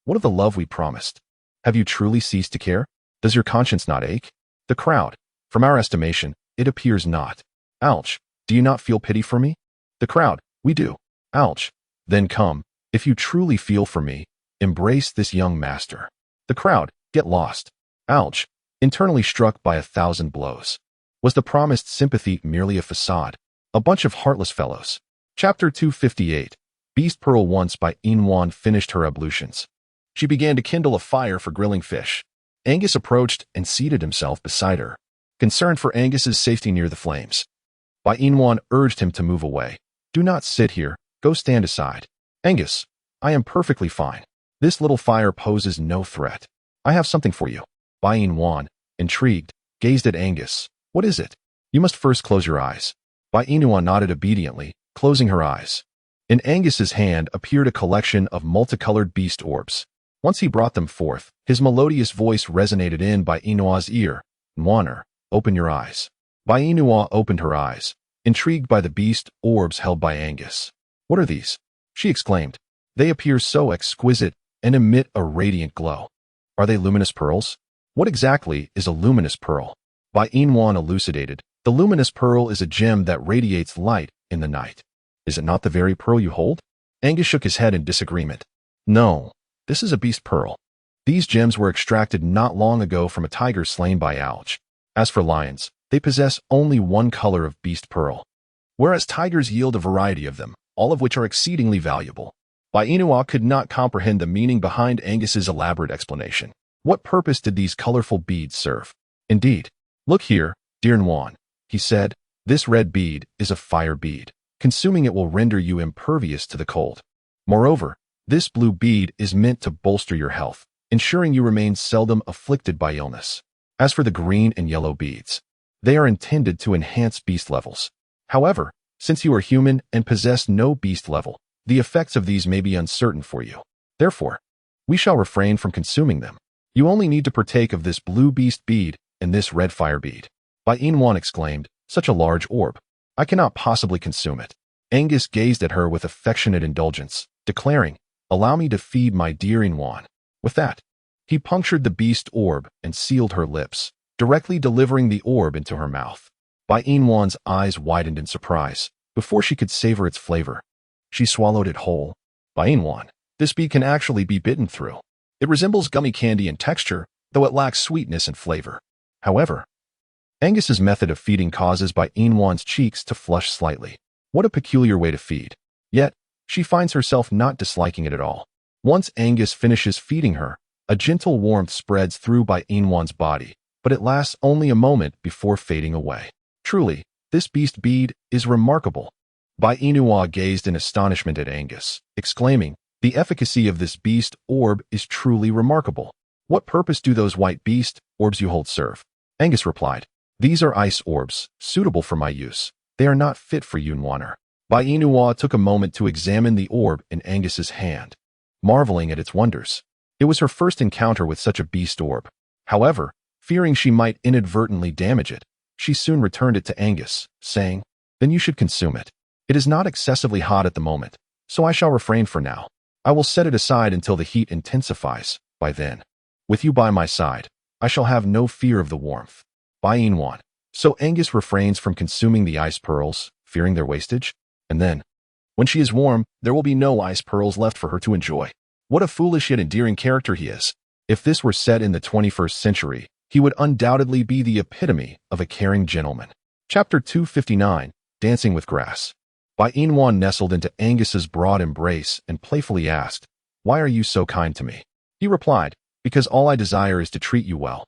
what of the love we promised? Have you truly ceased to care? Does your conscience not ache? The crowd, from our estimation, it appears not. Alj, do you not feel pity for me? The crowd, we do. Alj, then come, if you truly feel for me, embrace this young master. The crowd, get lost. Alj, internally struck by 1,000 blows. Was the promised sympathy merely a facade? A bunch of heartless fellows. Chapter 258. Beast Pearl. Once Inua finished her ablutions, she began to kindle a fire for grilling fish. Angus approached and seated himself beside her, concerned for Angus's safety near the flames. Inua urged him to move away. Do not sit here, go stand aside. Angus, I am perfectly fine. This little fire poses no threat. I have something for you. Inua, intrigued, gazed at Angus. What is it? You must first close your eyes. Inua nodded obediently, closing her eyes. In Angus's hand appeared a collection of multicolored beast orbs. Once he brought them forth, his melodious voice resonated in Inua's ear. Nwaner, open your eyes. Inua opened her eyes, intrigued by the beast orbs held by Angus. What are these? She exclaimed. They appear so exquisite and emit a radiant glow. Are they luminous pearls? What exactly is a luminous pearl? By Inwan elucidated, the luminous pearl is a gem that radiates light in the night. Is it not the very pearl you hold? Angus shook his head in disagreement. No, this is a beast pearl. These gems were extracted not long ago from a tiger slain by Alge. As for lions, they possess only one color of beast pearl, whereas tigers yield a variety of them, all of which are exceedingly valuable. Bainua could not comprehend the meaning behind Angus's elaborate explanation. What purpose did these colorful beads serve? Indeed. Look here, dear Nwan, he said, this red bead is a fire bead. Consuming it will render you impervious to the cold. Moreover, this blue bead is meant to bolster your health, ensuring you remain seldom afflicted by illness. As for the green and yellow beads, they are intended to enhance beast levels. However, since you are human and possess no beast level, the effects of these may be uncertain for you. Therefore, we shall refrain from consuming them. You only need to partake of this blue beast bead and this red fire bead. Inwan exclaimed, such a large orb. I cannot possibly consume it. Angus gazed at her with affectionate indulgence, declaring, allow me to feed my dear Inwan. With that, he punctured the beast orb and sealed her lips, directly delivering the orb into her mouth. Inwan's eyes widened in surprise, before she could savor its flavor. She swallowed it whole. Inwan, this bead can actually be bitten through. It resembles gummy candy in texture, though it lacks sweetness and flavor. However, Angus's method of feeding causes Inwan's cheeks to flush slightly. What a peculiar way to feed. Yet, she finds herself not disliking it at all. Once Angus finishes feeding her, a gentle warmth spreads through Inwan's body, but it lasts only a moment before fading away. Truly, this beast bead is remarkable. Inua gazed in astonishment at Angus, exclaiming, the efficacy of this beast orb is truly remarkable. What purpose do those white beast orbs you hold serve? Angus replied, these are ice orbs, suitable for my use. They are not fit for Yunwaner. Inua took a moment to examine the orb in Angus's hand, marveling at its wonders. It was her first encounter with such a beast orb. However, fearing she might inadvertently damage it, she soon returned it to Angus, saying, then you should consume it. It is not excessively hot at the moment, so I shall refrain for now. I will set it aside until the heat intensifies. By then, with you by my side, I shall have no fear of the warmth. Inwan. So Angus refrains from consuming the ice pearls, fearing their wastage? And then, when she is warm, there will be no ice pearls left for her to enjoy. What a foolish yet endearing character he is. If this were set in the 21st century, he would undoubtedly be the epitome of a caring gentleman. Chapter 259, Dancing with Grass. Inwan nestled into Angus's broad embrace and playfully asked, why are you so kind to me? He replied, because all I desire is to treat you well.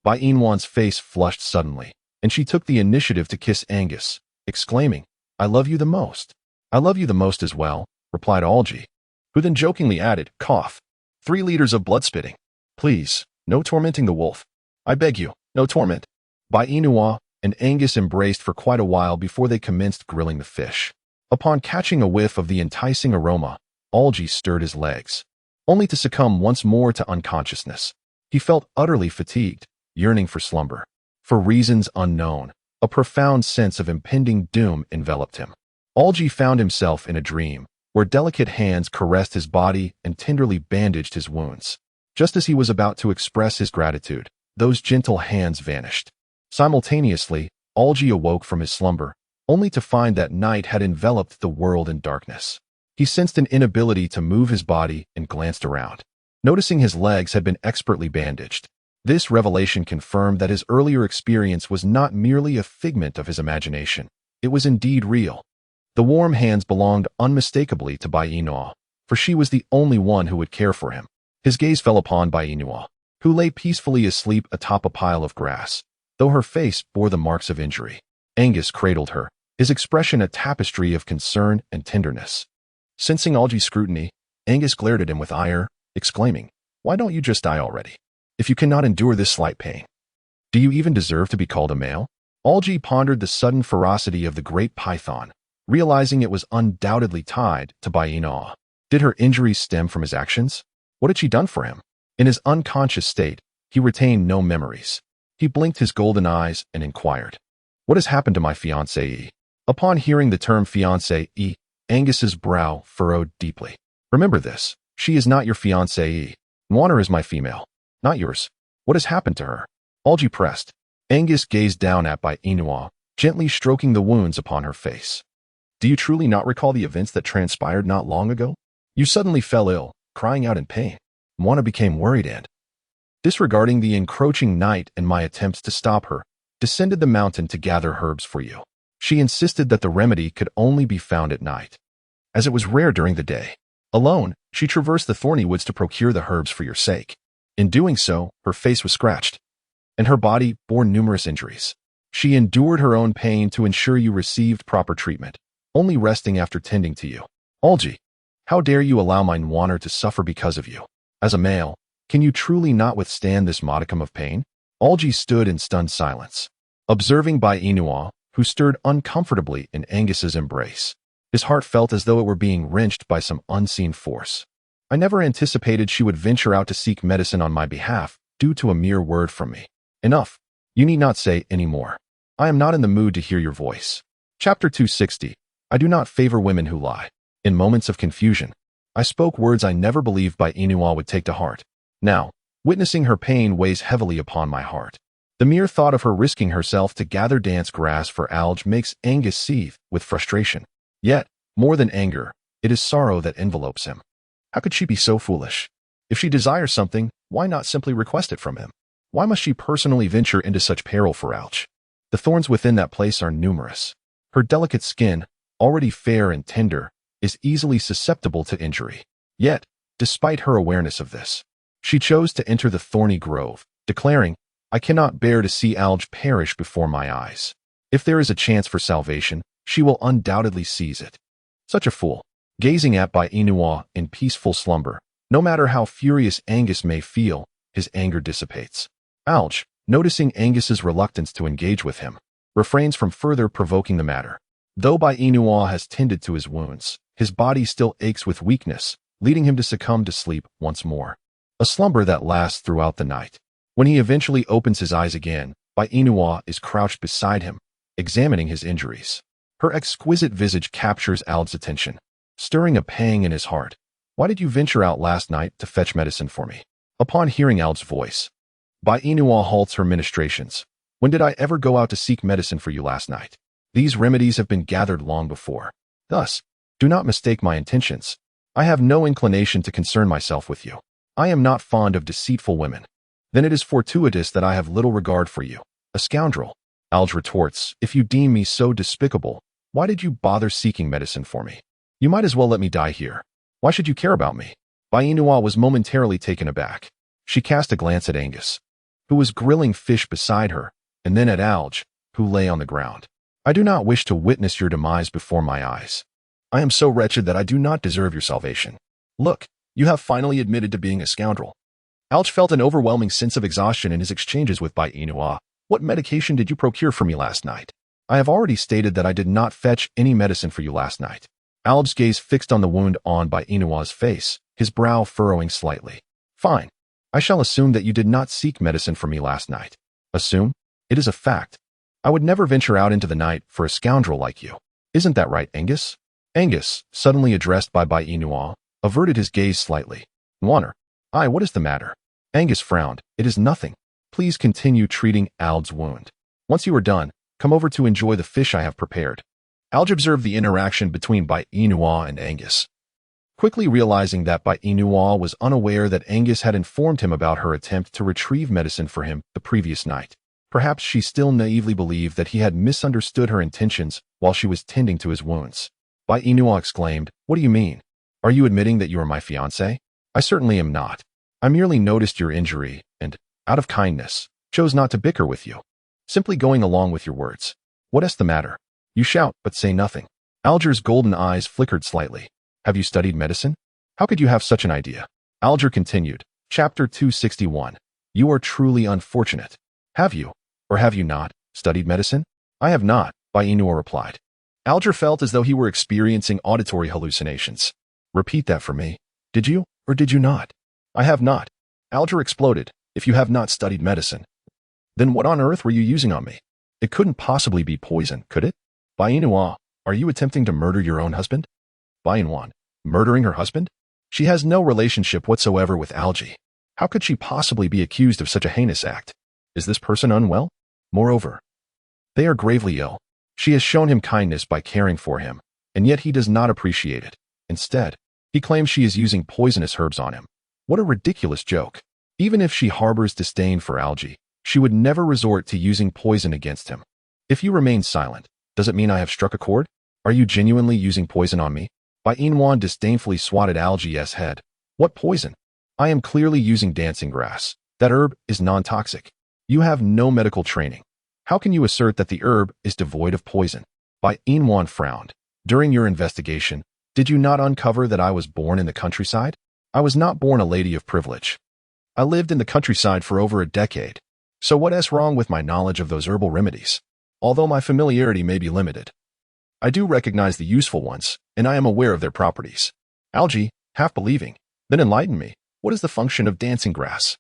Inwan's face flushed suddenly, and she took the initiative to kiss Angus, exclaiming, I love you the most. I love you the most as well, replied Algie, who then jokingly added, cough, 3 liters of blood spitting. Please, no tormenting the wolf. I beg you, no torment. Inua and Angus embraced for quite a while before they commenced grilling the fish. Upon catching a whiff of the enticing aroma, Algie stirred his legs, only to succumb once more to unconsciousness. He felt utterly fatigued, yearning for slumber. For reasons unknown, a profound sense of impending doom enveloped him. Algie found himself in a dream, where delicate hands caressed his body and tenderly bandaged his wounds. Just as he was about to express his gratitude, those gentle hands vanished. Simultaneously, Algie awoke from his slumber, only to find that night had enveloped the world in darkness. He sensed an inability to move his body and glanced around, noticing his legs had been expertly bandaged. This revelation confirmed that his earlier experience was not merely a figment of his imagination. It was indeed real. The warm hands belonged unmistakably to Bainua, for she was the only one who would care for him. His gaze fell upon Bainua, who lay peacefully asleep atop a pile of grass, though her face bore the marks of injury. Angus cradled her, his expression a tapestry of concern and tenderness. Sensing Algie's scrutiny, Angus glared at him with ire, exclaiming, why don't you just die already? If you cannot endure this slight pain, do you even deserve to be called a male? Algie pondered the sudden ferocity of the great python, realizing it was undoubtedly tied to Bainua. Did her injuries stem from his actions? What had she done for him? In his unconscious state, he retained no memories. He blinked his golden eyes and inquired, what has happened to my fiancée? Upon hearing the term fiancée, Angus's brow furrowed deeply. Remember this. She is not your fiancée. Nwaner is my female, not yours. What has happened to her? Algie pressed. Angus gazed down at Bai Inua, gently stroking the wounds upon her face. Do you truly not recall the events that transpired not long ago? You suddenly fell ill, crying out in pain. Nwaner became worried and, disregarding the encroaching night and my attempts to stop her, descended the mountain to gather herbs for you. She insisted that the remedy could only be found at night, as it was rare during the day. Alone, she traversed the thorny woods to procure the herbs for your sake. In doing so, her face was scratched, and her body bore numerous injuries. She endured her own pain to ensure you received proper treatment, only resting after tending to you. Algie, how dare you allow my Nwaner to suffer because of you? As a male, can you truly not withstand this modicum of pain? Algie stood in stunned silence, observing Bai Inua, who stirred uncomfortably in Angus's embrace. His heart felt as though it were being wrenched by some unseen force. I never anticipated she would venture out to seek medicine on my behalf due to a mere word from me. Enough. You need not say any more. I am not in the mood to hear your voice. Chapter 260. I do not favor women who lie. In moments of confusion, I spoke words I never believed Bai Inua would take to heart. Now, witnessing her pain weighs heavily upon my heart. The mere thought of her risking herself to gather dance grass for Alge makes Angus seethe with frustration. Yet, more than anger, it is sorrow that envelopes him. How could she be so foolish? If she desires something, why not simply request it from him? Why must she personally venture into such peril for Alge? The thorns within that place are numerous. Her delicate skin, already fair and tender, is easily susceptible to injury. Yet, despite her awareness of this, she chose to enter the thorny grove, declaring, I cannot bear to see Alge perish before my eyes. If there is a chance for salvation, she will undoubtedly seize it. Such a fool. Gazing at Bai Inua in peaceful slumber, no matter how furious Angus may feel, his anger dissipates. Alge, noticing Angus's reluctance to engage with him, refrains from further provoking the matter. Though Bai Inua has tended to his wounds, his body still aches with weakness, leading him to succumb to sleep once more. A slumber that lasts throughout the night. When he eventually opens his eyes again, Bai Inua is crouched beside him, examining his injuries. Her exquisite visage captures Alge's attention, stirring a pang in his heart. Why did you venture out last night to fetch medicine for me? Upon hearing Alge's voice, Bai Inua halts her ministrations. When did I ever go out to seek medicine for you last night? These remedies have been gathered long before. Thus, do not mistake my intentions. I have no inclination to concern myself with you. I am not fond of deceitful women. Then it is fortuitous that I have little regard for you, a scoundrel. Alge retorts, if you deem me so despicable, why did you bother seeking medicine for me? You might as well let me die here. Why should you care about me? Bai Inua was momentarily taken aback. She cast a glance at Angus, who was grilling fish beside her, and then at Alge, who lay on the ground. I do not wish to witness your demise before my eyes. I am so wretched that I do not deserve your salvation. Look, you have finally admitted to being a scoundrel. Alge felt an overwhelming sense of exhaustion in his exchanges with Bai Inua. What medication did you procure for me last night? I have already stated that I did not fetch any medicine for you last night. Alge's gaze fixed on the wound on Bai Inua's face, his brow furrowing slightly. Fine. I shall assume that you did not seek medicine for me last night. Assume? It is a fact. I would never venture out into the night for a scoundrel like you. Isn't that right, Angus? Angus, suddenly addressed by Bai Inua, averted his gaze slightly. Nwaner. Aye, what is the matter? Angus frowned. It is nothing. Please continue treating Alge's wound. Once you are done, come over to enjoy the fish I have prepared. Alge observed the interaction between Bai Inua and Angus, quickly realizing that Bai Inua was unaware that Angus had informed him about her attempt to retrieve medicine for him the previous night. Perhaps she still naively believed that he had misunderstood her intentions while she was tending to his wounds. Bai Inua exclaimed, What do you mean? Are you admitting that you are my fiancé? I certainly am not. I merely noticed your injury and, out of kindness, chose not to bicker with you. Simply going along with your words. What is the matter? You shout, but say nothing. Alger's golden eyes flickered slightly. Have you studied medicine? How could you have such an idea? Alger continued. Chapter 261. You are truly unfortunate. Have you, or have you not, studied medicine? I have not, Bai Inua replied. Alger felt as though he were experiencing auditory hallucinations. Repeat that for me. Did you, or did you not? I have not. Alger exploded. If you have not studied medicine, then what on earth were you using on me? It couldn't possibly be poison, could it? Bai Inua, are you attempting to murder your own husband? Bai Inua, murdering her husband? She has no relationship whatsoever with Algae. How could she possibly be accused of such a heinous act? Is this person unwell? Moreover, they are gravely ill. She has shown him kindness by caring for him, and yet he does not appreciate it. Instead, he claims she is using poisonous herbs on him. What a ridiculous joke. Even if she harbors disdain for Algae, she would never resort to using poison against him. If you remain silent, does it mean I have struck a chord? Are you genuinely using poison on me? Bai Inwan disdainfully swatted Algae's head. What poison? I am clearly using dancing grass. That herb is non-toxic. You have no medical training. How can you assert that the herb is devoid of poison? Bai Inwan frowned. During your investigation, did you not uncover that I was born in the countryside? I was not born a lady of privilege. I lived in the countryside for over a decade. So what is wrong with my knowledge of those herbal remedies? Although my familiarity may be limited, I do recognize the useful ones, and I am aware of their properties. Algae, half believing, then enlighten me. What is the function of dancing grass?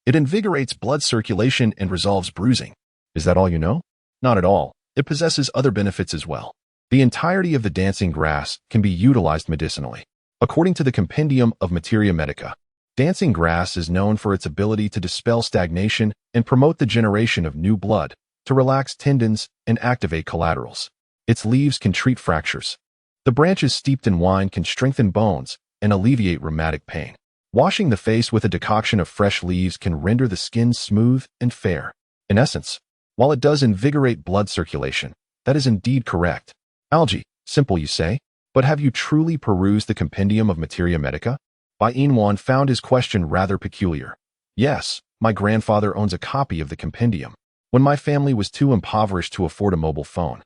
It invigorates blood circulation and resolves bruising. Is that all you know? Not at all. It possesses other benefits as well. The entirety of the dancing grass can be utilized medicinally. According to the Compendium of Materia Medica, dancing grass is known for its ability to dispel stagnation and promote the generation of new blood, to relax tendons and activate collaterals. Its leaves can treat fractures. The branches steeped in wine can strengthen bones and alleviate rheumatic pain. Washing the face with a decoction of fresh leaves can render the skin smooth and fair. In essence, while it does invigorate blood circulation, that is indeed correct. Algae, simple you say, but have you truly perused the Compendium of Materia Medica? Bai Inwan found his question rather peculiar. Yes, my grandfather owns a copy of the compendium. When my family was too impoverished to afford a mobile phone,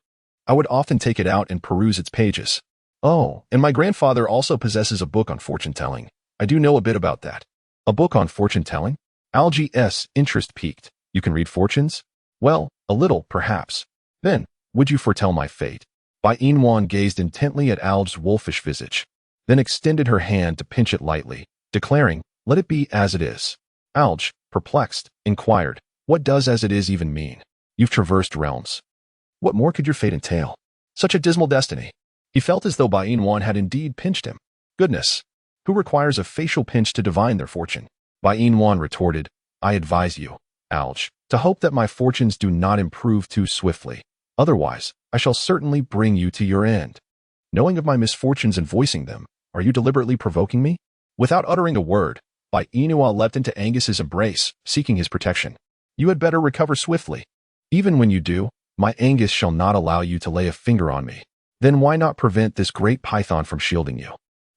I would often take it out and peruse its pages. Oh, and my grandfather also possesses a book on fortune-telling. I do know a bit about that. A book on fortune-telling? Algae's interest piqued. You can read fortunes? Well, a little, perhaps. Then, would you foretell my fate? Bai Inwan gazed intently at Algae's wolfish visage, then extended her hand to pinch it lightly, declaring, let it be as it is. Algae, perplexed, inquired, what does as it is even mean? You've traversed realms. What more could your fate entail? Such a dismal destiny. He felt as though Bai Inwan had indeed pinched him. Goodness, who requires a facial pinch to divine their fortune? Bai Inwan retorted, I advise you, Algae, to hope that my fortunes do not improve too swiftly. Otherwise, I shall certainly bring you to your end. Knowing of my misfortunes and voicing them, are you deliberately provoking me? Without uttering a word, Bai Inwan leapt into Angus's embrace, seeking his protection. You had better recover swiftly. Even when you do, my Angus shall not allow you to lay a finger on me. Then why not prevent this great python from shielding you?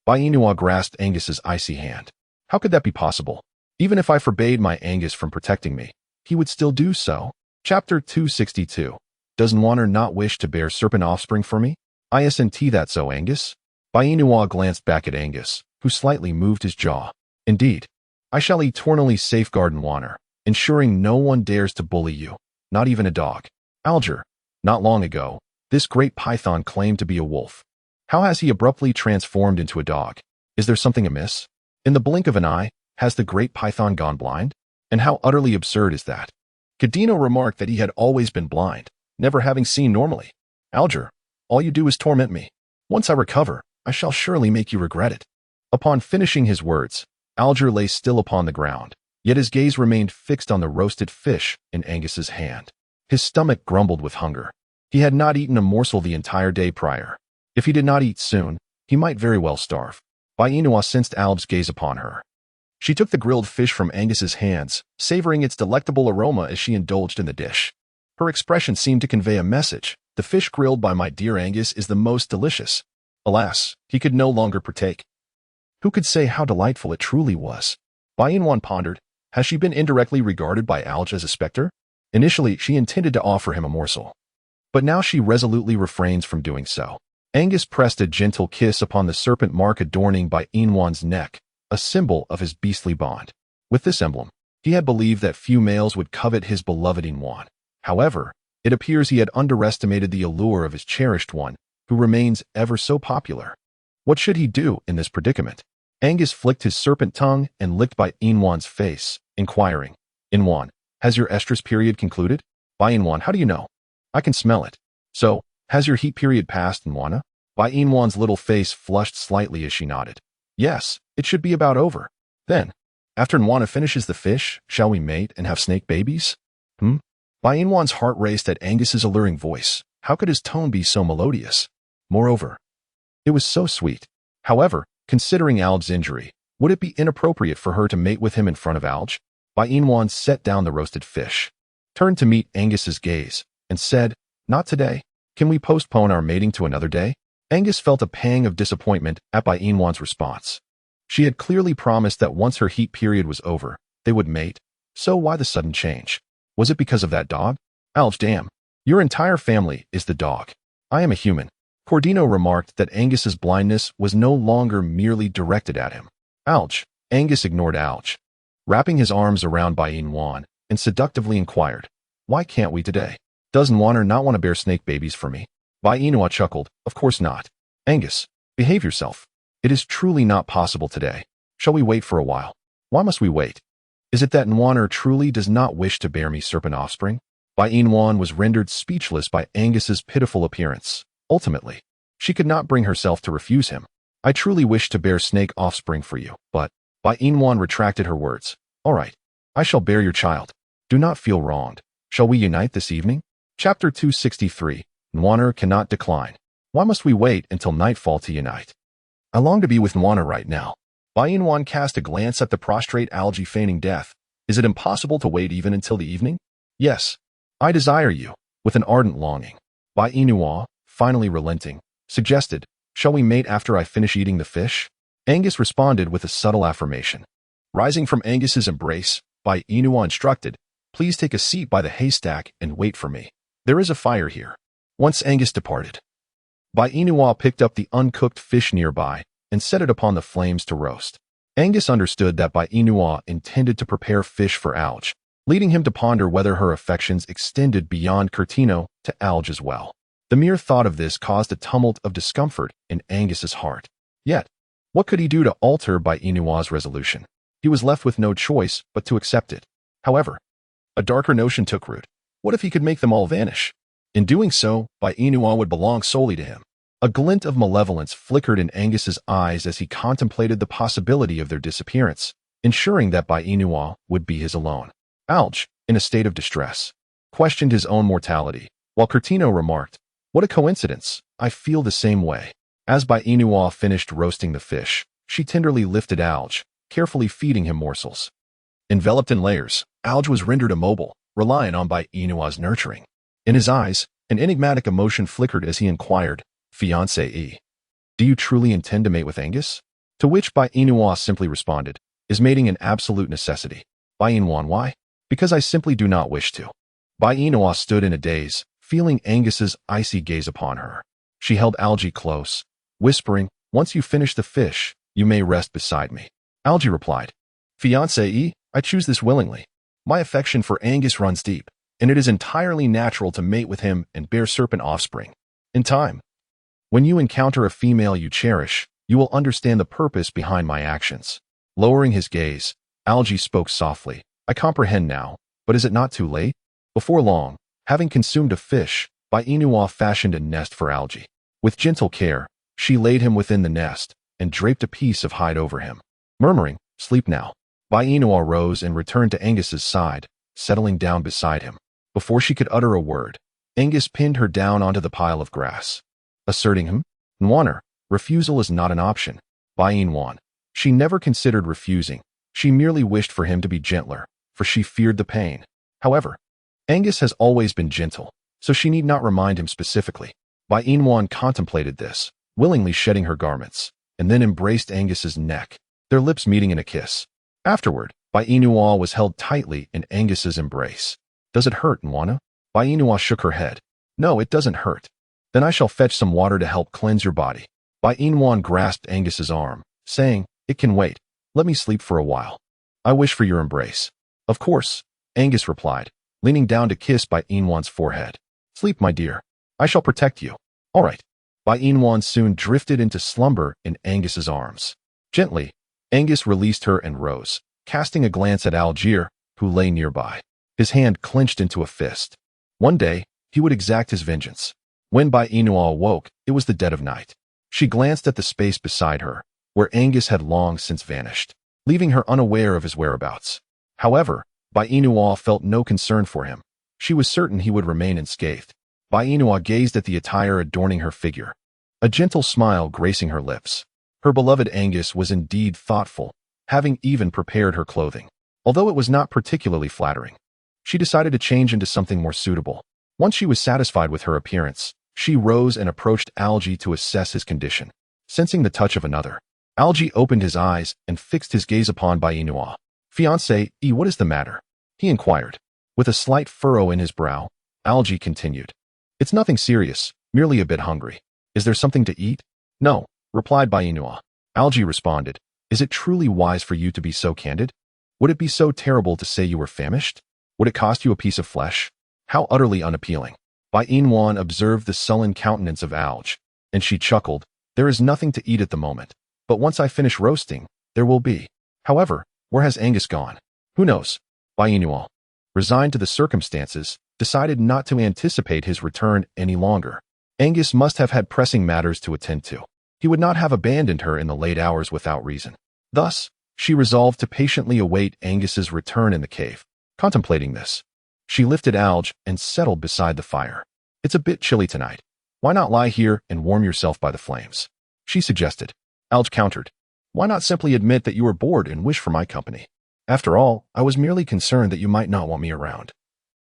Bai Inwan grasped Angus's icy hand. How could that be possible? Even if I forbade my Angus from protecting me, he would still do so. Chapter 262. Does Nwaner not wish to bear serpent offspring for me? Isn't that so, Angus? Bai Inwan glanced back at Angus, who slightly moved his jaw. Indeed, I shall eternally safeguard Nwaner, ensuring no one dares to bully you, not even a dog. Alger, not long ago, this great python claimed to be a wolf. How has he abruptly transformed into a dog? Is there something amiss? In the blink of an eye, has the great python gone blind? And how utterly absurd is that? Cadino remarked that he had always been blind, never having seen normally. Alger, all you do is torment me. Once I recover, I shall surely make you regret it. Upon finishing his words, Alger lay still upon the ground, yet his gaze remained fixed on the roasted fish in Angus's hand. His stomach grumbled with hunger. He had not eaten a morsel the entire day prior. If he did not eat soon, he might very well starve. Bai Inwan sensed Alge's gaze upon her. She took the grilled fish from Angus's hands, savoring its delectable aroma as she indulged in the dish. Her expression seemed to convey a message. The fish grilled by my dear Angus is the most delicious. Alas, he could no longer partake. Who could say how delightful it truly was? Bai Inwan pondered. Has she been indirectly regarded by Alge as a specter? Initially, she intended to offer him a morsel, but now she resolutely refrains from doing so. Angus pressed a gentle kiss upon the serpent mark adorning Bai Inwan's neck, a symbol of his beastly bond. With this emblem, he had believed that few males would covet his beloved Inwan. However, it appears he had underestimated the allure of his cherished one, who remains ever so popular. What should he do in this predicament? Angus flicked his serpent tongue and licked Bai Inwan's face, inquiring, Inwan, has your estrus period concluded? Bai Inwan, how do you know? I can smell it. So, has your heat period passed, Nwana? Bai Inwan's little face flushed slightly as she nodded. Yes, It should be about over. Then, after Nwana finishes the fish, shall we mate and have snake babies? Bai Inwan's heart raced at Angus's alluring voice. How could his tone be so melodious? Moreover, it was so sweet. However, considering Alge's injury, would it be inappropriate for her to mate with him in front of Alge? Bai Inwan set down the roasted fish, turned to meet Angus's gaze, and said, "Not today. Can we postpone our mating to another day?" Angus felt a pang of disappointment at Bai Inwan's response. She had clearly promised that once her heat period was over, they would mate, so why the sudden change? Was it because of that dog? Alge, damn. Your entire family is the dog. I am a human. Cordino remarked that Angus's blindness was no longer merely directed at him. Alge. Angus ignored Alge, wrapping his arms around Bai Inwan, and seductively inquired, "Why can't we today? Does Nwaner not want to bear snake babies for me?" Bai Inua chuckled, "Of course not. Angus, behave yourself. It is truly not possible today. Shall we wait for a while?" "Why must we wait? Is it that Nwaner truly does not wish to bear me serpent offspring?" Bai Inwan was rendered speechless by Angus's pitiful appearance. Ultimately, she could not bring herself to refuse him. "I truly wish to bear snake offspring for you, but..." Bai Inwan retracted her words. "All right, I shall bear your child. Do not feel wronged. Shall we unite this evening?" Chapter 263. Nwaner cannot decline. Why must we wait until nightfall to unite? I long to be with Nwaner right now. Bai Inwan cast a glance at the prostrate Alge feigning death. Is it impossible to wait even until the evening? Yes, I desire you, with an ardent longing. Bai Inua, finally relenting, suggested, "Shall we mate after I finish eating the fish?" Angus responded with a subtle affirmation. Rising from Angus's embrace, Bai Inua instructed, "Please take a seat by the haystack and wait for me. There is a fire here." Once Angus departed, Bai Inua picked up the uncooked fish nearby and set it upon the flames to roast. Angus understood that Bai Inua intended to prepare fish for Alge, leading him to ponder whether her affections extended beyond Curtino to Alge as well. The mere thought of this caused a tumult of discomfort in Angus's heart. Yet, what could he do to alter Bai Inua's resolution? He was left with no choice but to accept it. However, a darker notion took root. What if he could make them all vanish? In doing so, Bai Inua would belong solely to him. A glint of malevolence flickered in Angus's eyes as he contemplated the possibility of their disappearance, ensuring that Bai Inua would be his alone. Alge, in a state of distress, questioned his own mortality, while Curtino remarked, "What a coincidence, I feel the same way." As Bai Inua finished roasting the fish, she tenderly lifted Alge, carefully feeding him morsels. Enveloped in layers, Alge was rendered immobile, relying on Bai Inua's nurturing. In his eyes, an enigmatic emotion flickered as he inquired, "Fiancé, do you truly intend to mate with Angus?" To which Bai Inua simply responded, "Is mating an absolute necessity?" Bai Inwan, why? "Because I simply do not wish to." Bai Inua stood in a daze, feeling Angus's icy gaze upon her. She held Alge close, whispering, "Once you finish the fish, you may rest beside me." Alge replied, "Fiancé, I choose this willingly. My affection for Angus runs deep, and it is entirely natural to mate with him and bear serpent offspring. In time, when you encounter a female you cherish, you will understand the purpose behind my actions." Lowering his gaze, Alge spoke softly, "I comprehend now, but is it not too late?" Before long, having consumed a fish, Bai Inua fashioned a nest for Alge. With gentle care, she laid him within the nest and draped a piece of hide over him. Murmuring, "Sleep now," Bai Inua rose and returned to Angus's side, settling down beside him. Before she could utter a word, Angus pinned her down onto the pile of grass, asserting him, "Nwaner, refusal is not an option." Bai Inwan. She never considered refusing. She merely wished for him to be gentler, for she feared the pain. However, Angus has always been gentle, so she need not remind him specifically. Bai Inwan contemplated this, willingly shedding her garments, and then embraced Angus's neck, their lips meeting in a kiss. Afterward, Bai Inua was held tightly in Angus's embrace. "Does it hurt, Nwana?" Bai Inua shook her head. "No, it doesn't hurt." "Then I shall fetch some water to help cleanse your body." Bai Inwan grasped Angus's arm, saying, "It can wait. Let me sleep for a while. I wish for your embrace." "Of course," Angus replied, leaning down to kiss Bai Inwan's forehead. "Sleep, my dear. I shall protect you." "All right." Bai Inwan soon drifted into slumber in Angus's arms. Gently, Angus released her and rose, casting a glance at Algier, who lay nearby, his hand clenched into a fist. One day, he would exact his vengeance. When Bai Inua awoke, it was the dead of night. She glanced at the space beside her, where Angus had long since vanished, leaving her unaware of his whereabouts. However, Bai Inua felt no concern for him. She was certain he would remain unscathed. Bai Inua gazed at the attire adorning her figure, a gentle smile gracing her lips. Her beloved Angus was indeed thoughtful, having even prepared her clothing. Although it was not particularly flattering, she decided to change into something more suitable. Once she was satisfied with her appearance, she rose and approached Algie to assess his condition. Sensing the touch of another, Algie opened his eyes and fixed his gaze upon Bai Inua. "Fiancé, what is the matter?" he inquired. With a slight furrow in his brow, Algie continued. "It's nothing serious, merely a bit hungry. Is there something to eat?" "No," replied Bai Inua. Algie responded, "Is it truly wise for you to be so candid? Would it be so terrible to say you were famished? Would it cost you a piece of flesh? How utterly unappealing." Bai Inwan observed the sullen countenance of Alge, and she chuckled. "There is nothing to eat at the moment, but once I finish roasting, there will be. However, where has Angus gone? Who knows?" Bai Inwan, resigned to the circumstances, decided not to anticipate his return any longer. Angus must have had pressing matters to attend to. He would not have abandoned her in the late hours without reason. Thus, she resolved to patiently await Angus's return in the cave. Contemplating this, she lifted Alge and settled beside the fire. "It's a bit chilly tonight. Why not lie here and warm yourself by the flames?" she suggested. Alge countered. "Why not simply admit that you were bored and wish for my company? After all, I was merely concerned that you might not want me around."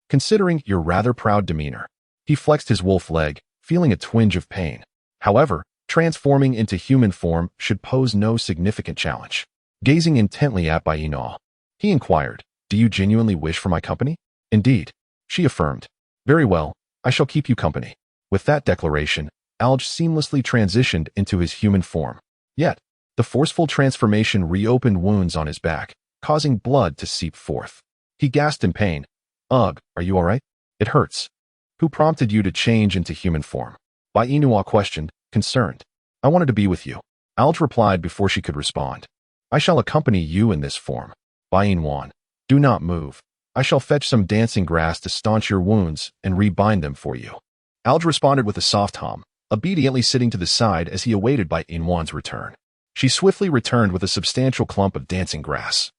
Considering your rather proud demeanor, he flexed his wolf leg, feeling a twinge of pain. However, transforming into human form should pose no significant challenge. Gazing intently at Bai Inua, he inquired, "Do you genuinely wish for my company?" "Indeed," she affirmed. "Very well, I shall keep you company." With that declaration, Alge seamlessly transitioned into his human form. Yet, the forceful transformation reopened wounds on his back, causing blood to seep forth. He gasped in pain. "Ugh, are you all right? It hurts." "Who prompted you to change into human form?" Bai Inua questioned, concerned. "I wanted to be with you," Alge replied before she could respond. "I shall accompany you in this form." Bai Inwan, "Do not move. I shall fetch some dancing grass to staunch your wounds and rebind them for you." Alge responded with a soft hum, obediently sitting to the side as he awaited Bai Inwan's return. She swiftly returned with a substantial clump of dancing grass,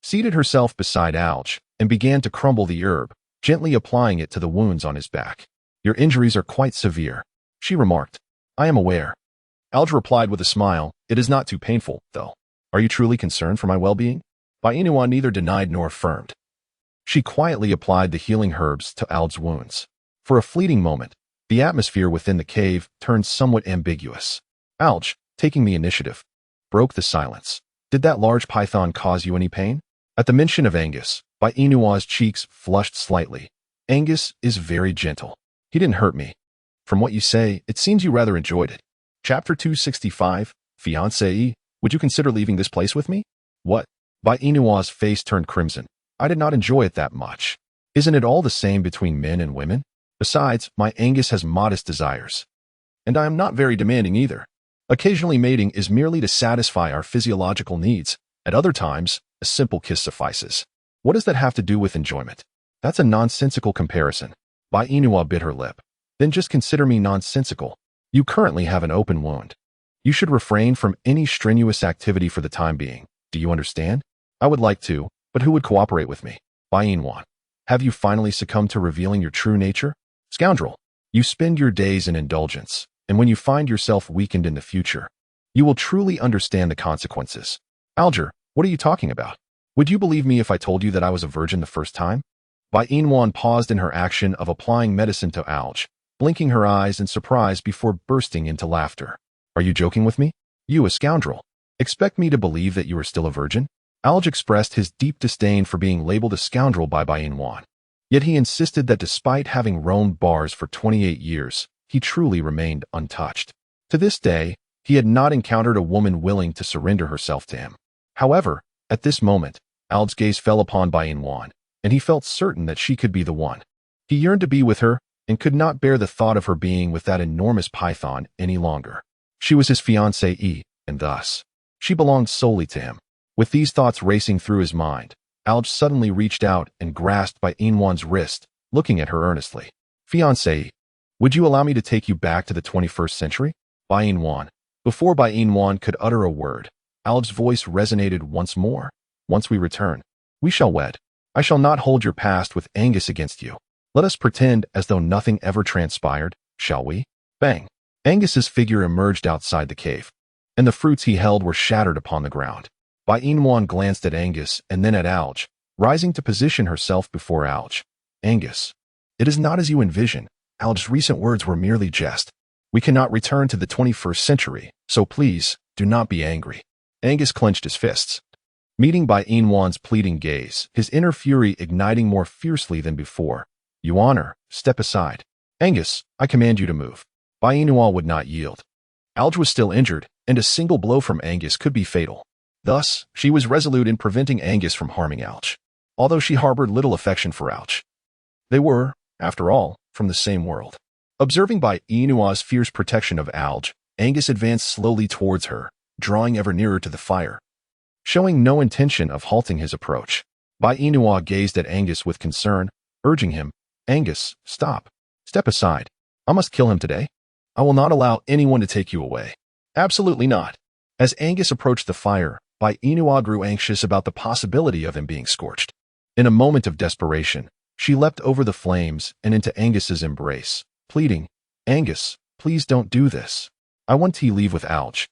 seated herself beside Alge, and began to crumble the herb, gently applying it to the wounds on his back. "Your injuries are quite severe," she remarked. "I am aware." Alge replied with a smile, "It is not too painful, though. Are you truly concerned for my well-being?" Bai Inua neither denied nor affirmed. She quietly applied the healing herbs to Alge's wounds. For a fleeting moment, the atmosphere within the cave turned somewhat ambiguous. Alge, taking the initiative, broke the silence. "Did that large python cause you any pain?" At the mention of Angus, Bai Inua's cheeks flushed slightly. "Angus is very gentle. He didn't hurt me. From what you say, it seems you rather enjoyed it." Chapter 265, Fiancé, would you consider leaving this place with me? "What?" Bai Inua's face turned crimson. "I did not enjoy it that much. Isn't it all the same between men and women? Besides, my Angus has modest desires. And I am not very demanding either. Occasionally mating is merely to satisfy our physiological needs. At other times, a simple kiss suffices. What does that have to do with enjoyment?" "That's a nonsensical comparison." Bai Inua bit her lip. "Then just consider me nonsensical. You currently have an open wound. You should refrain from any strenuous activity for the time being. Do you understand?" "I would like to, but who would cooperate with me?" Bai Inwan, have you finally succumbed to revealing your true nature? Scoundrel, you spend your days in indulgence, and when you find yourself weakened in the future, you will truly understand the consequences. Alger, what are you talking about? Would you believe me if I told you that I was a virgin the first time? Bai Inwan paused in her action of applying medicine to Alge, blinking her eyes in surprise before bursting into laughter. Are you joking with me? You, a scoundrel, expect me to believe that you are still a virgin? Alge expressed his deep disdain for being labeled a scoundrel by Bai Inwan. Yet he insisted that despite having roamed bars for 28 years, he truly remained untouched. To this day, he had not encountered a woman willing to surrender herself to him. However, at this moment, Alge's gaze fell upon Bai Inwan, and he felt certain that she could be the one. He yearned to be with her, and could not bear the thought of her being with that enormous python any longer. She was his fiancée, and thus, she belonged solely to him. With these thoughts racing through his mind, Alge suddenly reached out and grasped Bai Inwan's wrist, looking at her earnestly. Fiancée, would you allow me to take you back to the 21st century? Bai Inwan, Before Wan could utter a word, Alge's voice resonated once more. Once we return, we shall wed. I shall not hold your past with Angus against you. Let us pretend as though nothing ever transpired, shall we? Bang! Angus's figure emerged outside the cave, and the fruits he held were shattered upon the ground. Wan glanced at Angus and then at Alge, rising to position herself before Alge. Angus, it is not as you envision. Alge's recent words were merely jest. We cannot return to the 21st century, so please, do not be angry. Angus clenched his fists, meeting Wan's pleading gaze, his inner fury igniting more fiercely than before. You honor, step aside. Angus, I command you to move. Wan would not yield. Alge was still injured, and a single blow from Angus could be fatal. Thus, she was resolute in preventing Angus from harming Alge, although she harbored little affection for Alge. They were, after all, from the same world. Observing Wan's fierce protection of Alge, Angus advanced slowly towards her, drawing ever nearer to the fire, showing no intention of halting his approach. Wan gazed at Angus with concern, urging him, Angus, stop. Step aside. I must kill him today. I will not allow anyone to take you away. Absolutely not. As Angus approached the fire, Wan grew anxious about the possibility of him being scorched. In a moment of desperation, she leapt over the flames and into Angus's embrace, pleading, Angus, please don't do this. I want to leave with Alge.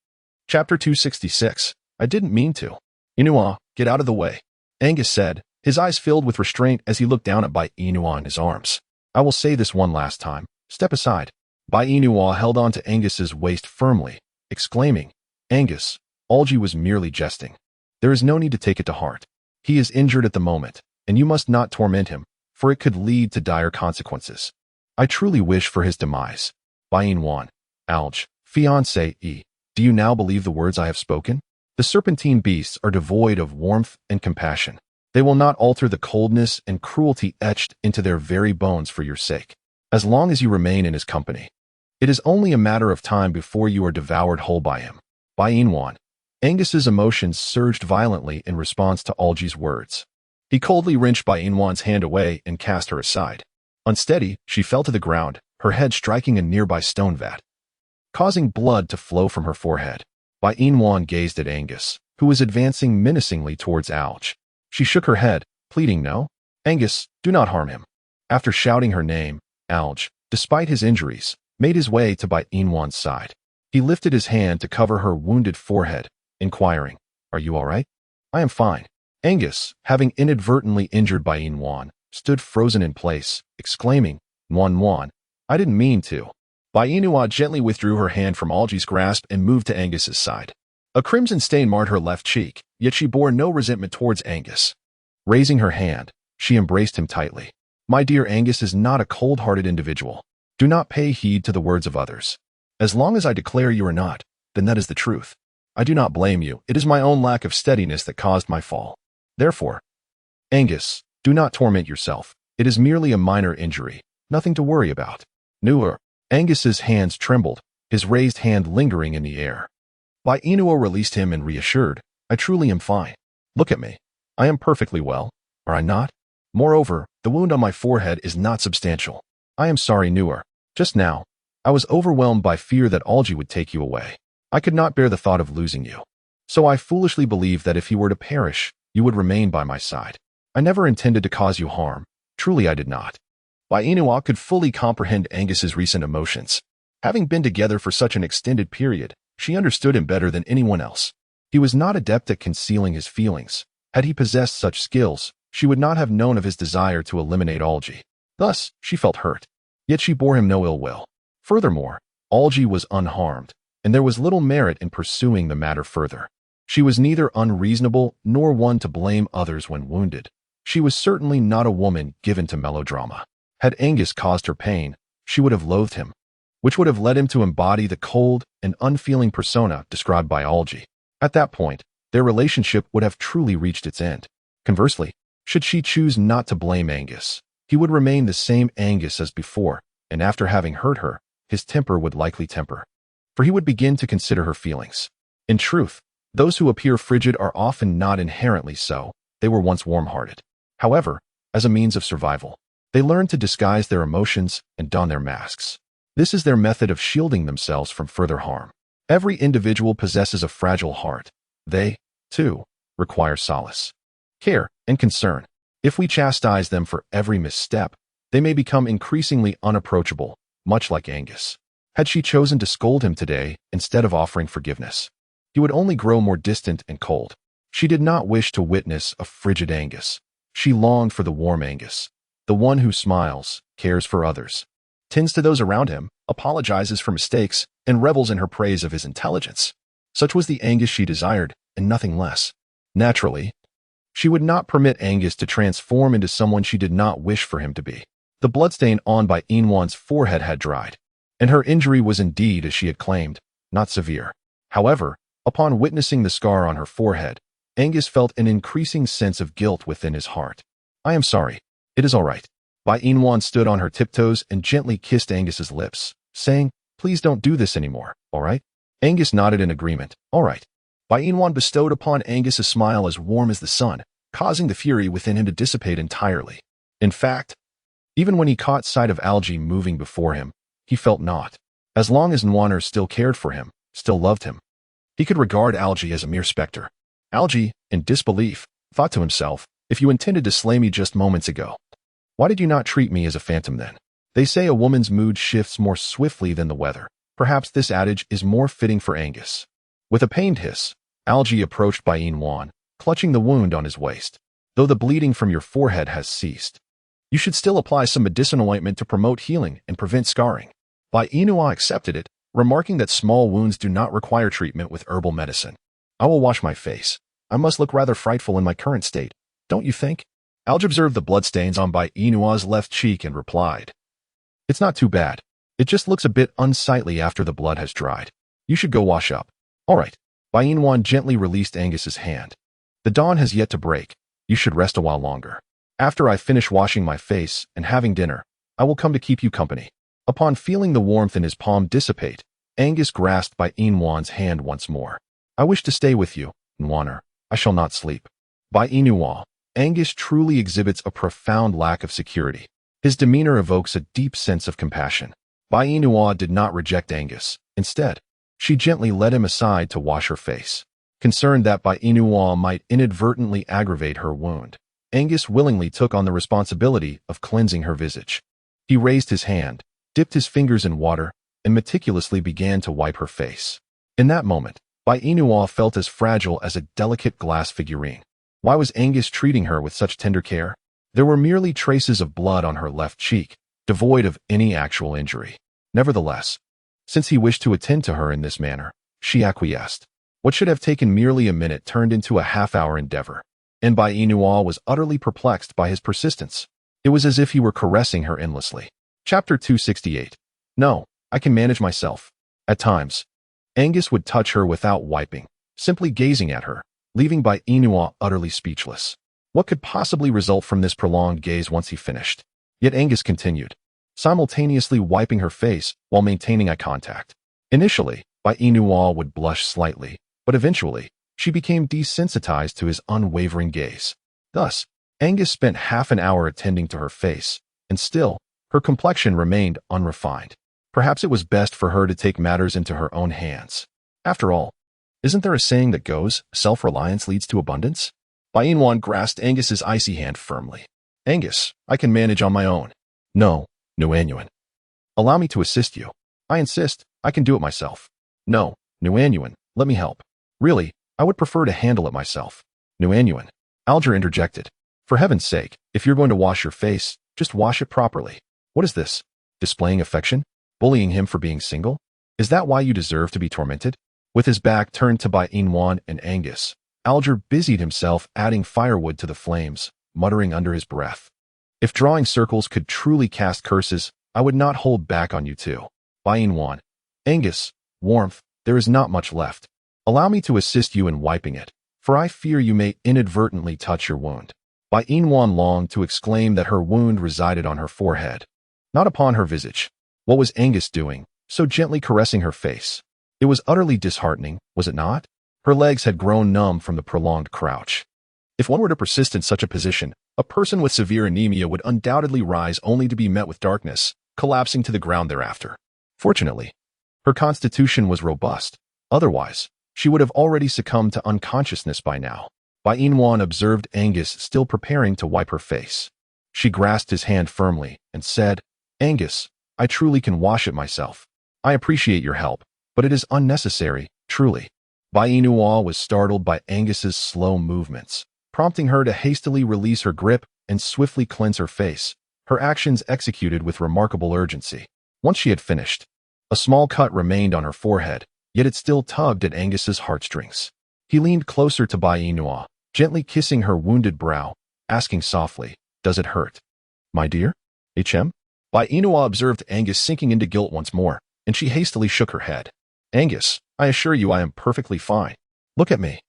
Chapter 266. I didn't mean to. Wan, get out of the way. Angus said, his eyes filled with restraint as he looked down at Wan in his arms. I will say this one last time. Step aside. Wan held on to Angus's waist firmly, exclaiming, Angus, Alge was merely jesting. There is no need to take it to heart. He is injured at the moment, and you must not torment him, for it could lead to dire consequences. I truly wish for his demise. Wan, Alge, fiancé, do you now believe the words I have spoken? The serpentine beasts are devoid of warmth and compassion. They will not alter the coldness and cruelty etched into their very bones for your sake, as long as you remain in his company. It is only a matter of time before you are devoured whole by him. Wan. Angus's emotions surged violently in response to Alge's words. He coldly wrenched Wan's hand away and cast her aside. Unsteady, she fell to the ground, her head striking a nearby stone vat, causing blood to flow from her forehead. Wan gazed at Angus, who was advancing menacingly towards Alge. She shook her head, pleading no. Angus, do not harm him. After shouting her name, Alge, despite his injuries, made his way to Wan's side. He lifted his hand to cover her wounded forehead, inquiring, Are you all right? I am fine. Angus, having inadvertently injured Wan, stood frozen in place, exclaiming, Wan, I didn't mean to. Wan gently withdrew her hand from Alge's grasp and moved to Angus's side. A crimson stain marred her left cheek, yet she bore no resentment towards Angus. Raising her hand, she embraced him tightly. My dear Angus is not a cold-hearted individual. Do not pay heed to the words of others. As long as I declare you are not, then that is the truth. I do not blame you. It is my own lack of steadiness that caused my fall. Therefore, Angus, do not torment yourself. It is merely a minor injury, nothing to worry about. Newer. Angus's hands trembled, his raised hand lingering in the air. Wan released him and reassured, I truly am fine. Look at me. I am perfectly well, are I not? Moreover, the wound on my forehead is not substantial. I am sorry, Newer. Just now, I was overwhelmed by fear that Alge would take you away. I could not bear the thought of losing you. So I foolishly believed that if he were to perish, you would remain by my side. I never intended to cause you harm. Truly I did not. Wan could fully comprehend Angus's recent emotions. Having been together for such an extended period, she understood him better than anyone else. He was not adept at concealing his feelings. Had he possessed such skills, she would not have known of his desire to eliminate Alge. Thus, she felt hurt. Yet she bore him no ill will. Furthermore, Alge was unharmed, and there was little merit in pursuing the matter further. She was neither unreasonable nor one to blame others when wounded. She was certainly not a woman given to melodrama. Had Angus caused her pain, she would have loathed him, which would have led him to embody the cold and unfeeling persona described by Alge. At that point, their relationship would have truly reached its end. Conversely, should she choose not to blame Angus, he would remain the same Angus as before, and after having hurt her, his temper would likely temper, for he would begin to consider her feelings. In truth, those who appear frigid are often not inherently so. They were once warm-hearted. However, as a means of survival, they learn to disguise their emotions and don their masks. This is their method of shielding themselves from further harm. Every individual possesses a fragile heart. They, too, require solace, care, and concern. If we chastise them for every misstep, they may become increasingly unapproachable, much like Angus. Had she chosen to scold him today instead of offering forgiveness, he would only grow more distant and cold. She did not wish to witness a frigid Angus. She longed for the warm Angus, the one who smiles, cares for others, tends to those around him, apologizes for mistakes, and revels in her praise of his intelligence. Such was the Angus she desired, and nothing less. Naturally, she would not permit Angus to transform into someone she did not wish for him to be. The bloodstain on by Inwan's forehead had dried, and her injury was indeed, as she had claimed, not severe. However, upon witnessing the scar on her forehead, Angus felt an increasing sense of guilt within his heart. "I am sorry. It is all right." Bai Inwan stood on her tiptoes and gently kissed Angus's lips, saying, "Please don't do this anymore, all right?" Angus nodded in agreement. "All right." Bai Inwan bestowed upon Angus a smile as warm as the sun, causing the fury within him to dissipate entirely. In fact, even when he caught sight of Algie moving before him, he felt naught. As long as Nwaner still cared for him, still loved him, he could regard Algie as a mere specter. Algie, in disbelief, thought to himself, "If you intended to slay me just moments ago, why did you not treat me as a phantom then?" They say a woman's mood shifts more swiftly than the weather. Perhaps this adage is more fitting for Angus. With a pained hiss, Algie approached Bai Inwan, clutching the wound on his waist. "Though the bleeding from your forehead has ceased, you should still apply some medicinal ointment to promote healing and prevent scarring." Bai Inwan accepted it, remarking that small wounds do not require treatment with herbal medicine. "I will wash my face. I must look rather frightful in my current state, don't you think?" Algie observed the bloodstains on Bai Inwan's left cheek and replied, "It's not too bad. It just looks a bit unsightly after the blood has dried. You should go wash up." "All right." Bai Inwan gently released Angus's hand. "The dawn has yet to break. You should rest a while longer. After I finish washing my face and having dinner, I will come to keep you company." Upon feeling the warmth in his palm dissipate, Angus grasped Bai Inwan's hand once more. "I wish to stay with you, Nwaner. I shall not sleep." Bai Inwan, Angus truly exhibits a profound lack of security. His demeanor evokes a deep sense of compassion. Bai Inwan did not reject Angus. Instead, she gently led him aside to wash her face. Concerned that Bai Inwan might inadvertently aggravate her wound, Angus willingly took on the responsibility of cleansing her visage. He raised his hand, dipped his fingers in water, and meticulously began to wipe her face. In that moment, Bai Inwan felt as fragile as a delicate glass figurine. Why was Angus treating her with such tender care? There were merely traces of blood on her left cheek, devoid of any actual injury. Nevertheless, since he wished to attend to her in this manner, she acquiesced. What should have taken merely a minute turned into a half-hour endeavor, and Bai Inwan was utterly perplexed by his persistence. It was as if he were caressing her endlessly. Chapter 268. "No, I can manage myself." At times, Angus would touch her without wiping, simply gazing at her, leaving Bai Inwan utterly speechless. What could possibly result from this prolonged gaze once he finished? Yet Angus continued, simultaneously wiping her face while maintaining eye contact. Initially, Bai Inwan would blush slightly, but eventually, she became desensitized to his unwavering gaze. Thus, Angus spent half an hour attending to her face, and still, her complexion remained unrefined. Perhaps it was best for her to take matters into her own hands. After all, isn't there a saying that goes, self-reliance leads to abundance? Bai Inwan grasped Angus's icy hand firmly. "Angus, I can manage on my own." "No, Nuanyuan. Allow me to assist you." "I insist, I can do it myself." "No, Nuanyuan, let me help. Really, I would prefer to handle it myself." "Nuanyuan," Alger interjected. "For heaven's sake, if you're going to wash your face, just wash it properly. What is this? Displaying affection? Bullying him for being single? Is that why you deserve to be tormented?" With his back turned to Bai Inwan and Angus, Alger busied himself adding firewood to the flames, muttering under his breath, "If drawing circles could truly cast curses, I would not hold back on you two." Bai Inwan, "Angus, warmth, there is not much left. Allow me to assist you in wiping it, for I fear you may inadvertently touch your wound." Bai Inwan longed to exclaim that her wound resided on her forehead, not upon her visage. What was Angus doing, so gently caressing her face? It was utterly disheartening, was it not? Her legs had grown numb from the prolonged crouch. If one were to persist in such a position, a person with severe anemia would undoubtedly rise only to be met with darkness, collapsing to the ground thereafter. Fortunately, her constitution was robust, Otherwise, she would have already succumbed to unconsciousness by now. Bai Inwan observed Angus still preparing to wipe her face. She grasped his hand firmly and said, "Angus, I truly can wash it myself. I appreciate your help, but it is unnecessary, truly." Bai Inwan was startled by Angus's slow movements, prompting her to hastily release her grip and swiftly cleanse her face, her actions executed with remarkable urgency. Once she had finished, a small cut remained on her forehead, yet it still tugged at Angus's heartstrings. He leaned closer to Bai Inwan, gently kissing her wounded brow, asking softly, "Does it hurt, my dear?" "Hm?" Bai Inwan observed Angus sinking into guilt once more, and she hastily shook her head. "Angus, I assure you I am perfectly fine. Look at me.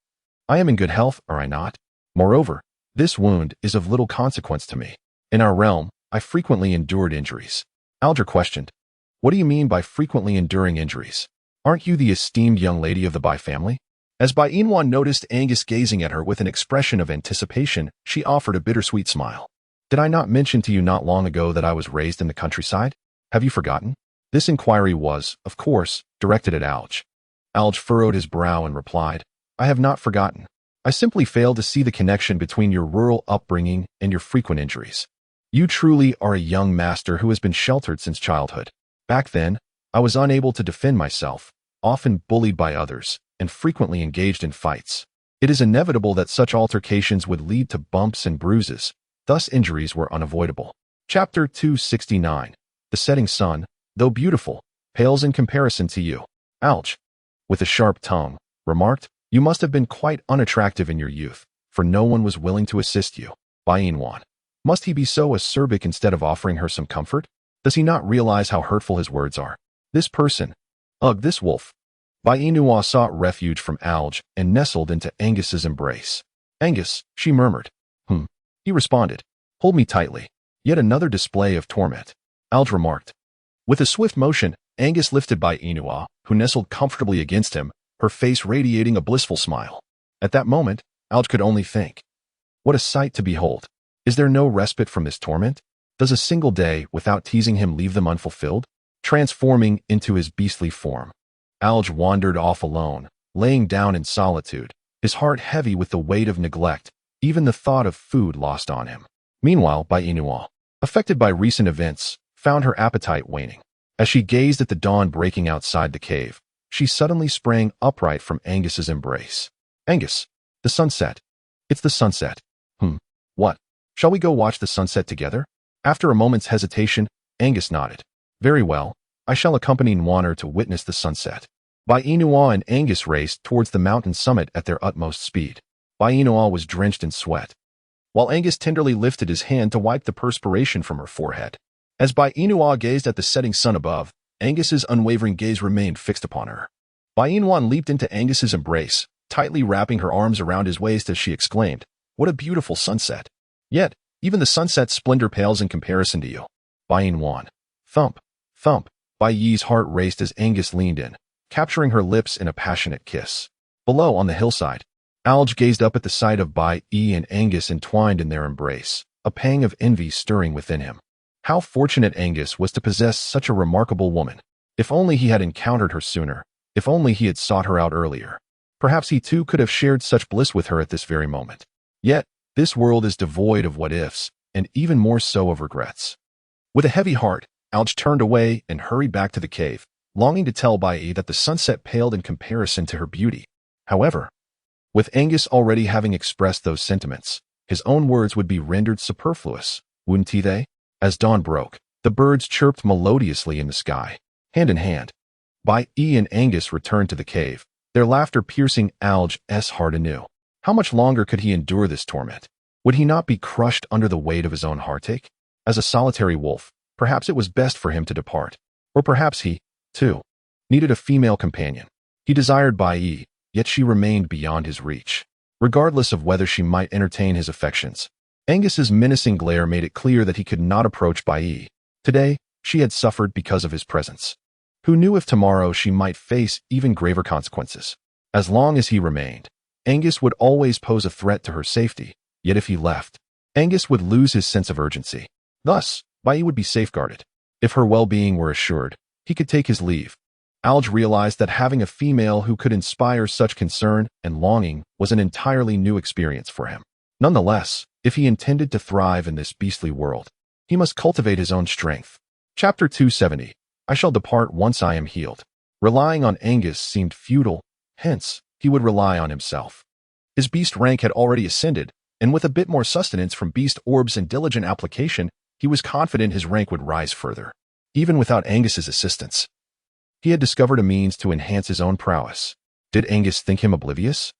I am in good health, are I not? Moreover, this wound is of little consequence to me. In our realm, I frequently endured injuries." Alger questioned, "What do you mean by frequently enduring injuries? Aren't you the esteemed young lady of the Bai family?" As Bai Inwan noticed Angus gazing at her with an expression of anticipation, she offered a bittersweet smile. "Did I not mention to you not long ago that I was raised in the countryside? Have you forgotten?" This inquiry was, of course, directed at Alge. Alge furrowed his brow and replied, "I have not forgotten. I simply fail to see the connection between your rural upbringing and your frequent injuries. You truly are a young master who has been sheltered since childhood. Back then, I was unable to defend myself, often bullied by others, and frequently engaged in fights. It is inevitable that such altercations would lead to bumps and bruises, thus injuries were unavoidable." Chapter 269. The setting sun, though beautiful, pales in comparison to you. Alge, with a sharp tongue, remarked, "You must have been quite unattractive in your youth, for no one was willing to assist you." Bai Inwan, must he be so acerbic instead of offering her some comfort? Does he not realize how hurtful his words are? This person, ugh, this wolf. Bai Inwan sought refuge from Alge and nestled into Angus's embrace. "Angus," she murmured. He responded, "Hold me tightly." Yet another display of torment. Alge remarked. With a swift motion, Angus lifted Bai Inwan, who nestled comfortably against him, her face radiating a blissful smile. At that moment, Alge could only think, what a sight to behold. Is there no respite from this torment? Does a single day without teasing him leave them unfulfilled? Transforming into his beastly form, Alge wandered off alone, laying down in solitude, his heart heavy with the weight of neglect, even the thought of food lost on him. Meanwhile, Bai Inwan, affected by recent events, found her appetite waning. As she gazed at the dawn breaking outside the cave, she suddenly sprang upright from Angus's embrace. "Angus, the sunset. It's the sunset." What? Shall we go watch the sunset together?" After a moment's hesitation, Angus nodded. "Very well, I shall accompany Nwaner to witness the sunset." Bai Inwan and Angus raced towards the mountain summit at their utmost speed. Bai Inwan was drenched in sweat, while Angus tenderly lifted his hand to wipe the perspiration from her forehead. As Bai Inwan gazed at the setting sun above, Angus's unwavering gaze remained fixed upon her. Bai Inwan leaped into Angus's embrace, tightly wrapping her arms around his waist as she exclaimed, "What a beautiful sunset! Yet, even the sunset's splendor pales in comparison to you." Bai Inwan. Thump, thump. Bai Yi's heart raced as Angus leaned in, capturing her lips in a passionate kiss. Below, on the hillside, Alge gazed up at the sight of Bai Yi and Angus entwined in their embrace, a pang of envy stirring within him. How fortunate Angus was to possess such a remarkable woman. If only he had encountered her sooner, if only he had sought her out earlier. Perhaps he too could have shared such bliss with her at this very moment. Yet, this world is devoid of what-ifs, and even more so of regrets. With a heavy heart, Alge turned away and hurried back to the cave, longing to tell Bai Yi that the sunset paled in comparison to her beauty. However, with Angus already having expressed those sentiments, his own words would be rendered superfluous, wouldn't they? As dawn broke, the birds chirped melodiously in the sky. Hand in hand, Bai Yi and Angus returned to the cave, their laughter piercing Alge's heart anew. How much longer could he endure this torment? Would he not be crushed under the weight of his own heartache? As a solitary wolf, perhaps it was best for him to depart. Or perhaps he, too, needed a female companion. He desired Bai Yi, yet she remained beyond his reach. Regardless of whether she might entertain his affections, Angus's menacing glare made it clear that he could not approach Bai Yi. Today, she had suffered because of his presence. Who knew if tomorrow she might face even graver consequences? As long as he remained, Angus would always pose a threat to her safety, yet if he left, Angus would lose his sense of urgency. Thus, Bai Yi would be safeguarded. If her well-being were assured, he could take his leave. Alge realized that having a female who could inspire such concern and longing was an entirely new experience for him. Nonetheless, if he intended to thrive in this beastly world, he must cultivate his own strength. Chapter 270. I shall depart once I am healed. Relying on Angus seemed futile, hence, he would rely on himself. His beast rank had already ascended, and with a bit more sustenance from beast orbs and diligent application, he was confident his rank would rise further. Even without Angus's assistance, he had discovered a means to enhance his own prowess. Did Angus think him oblivious?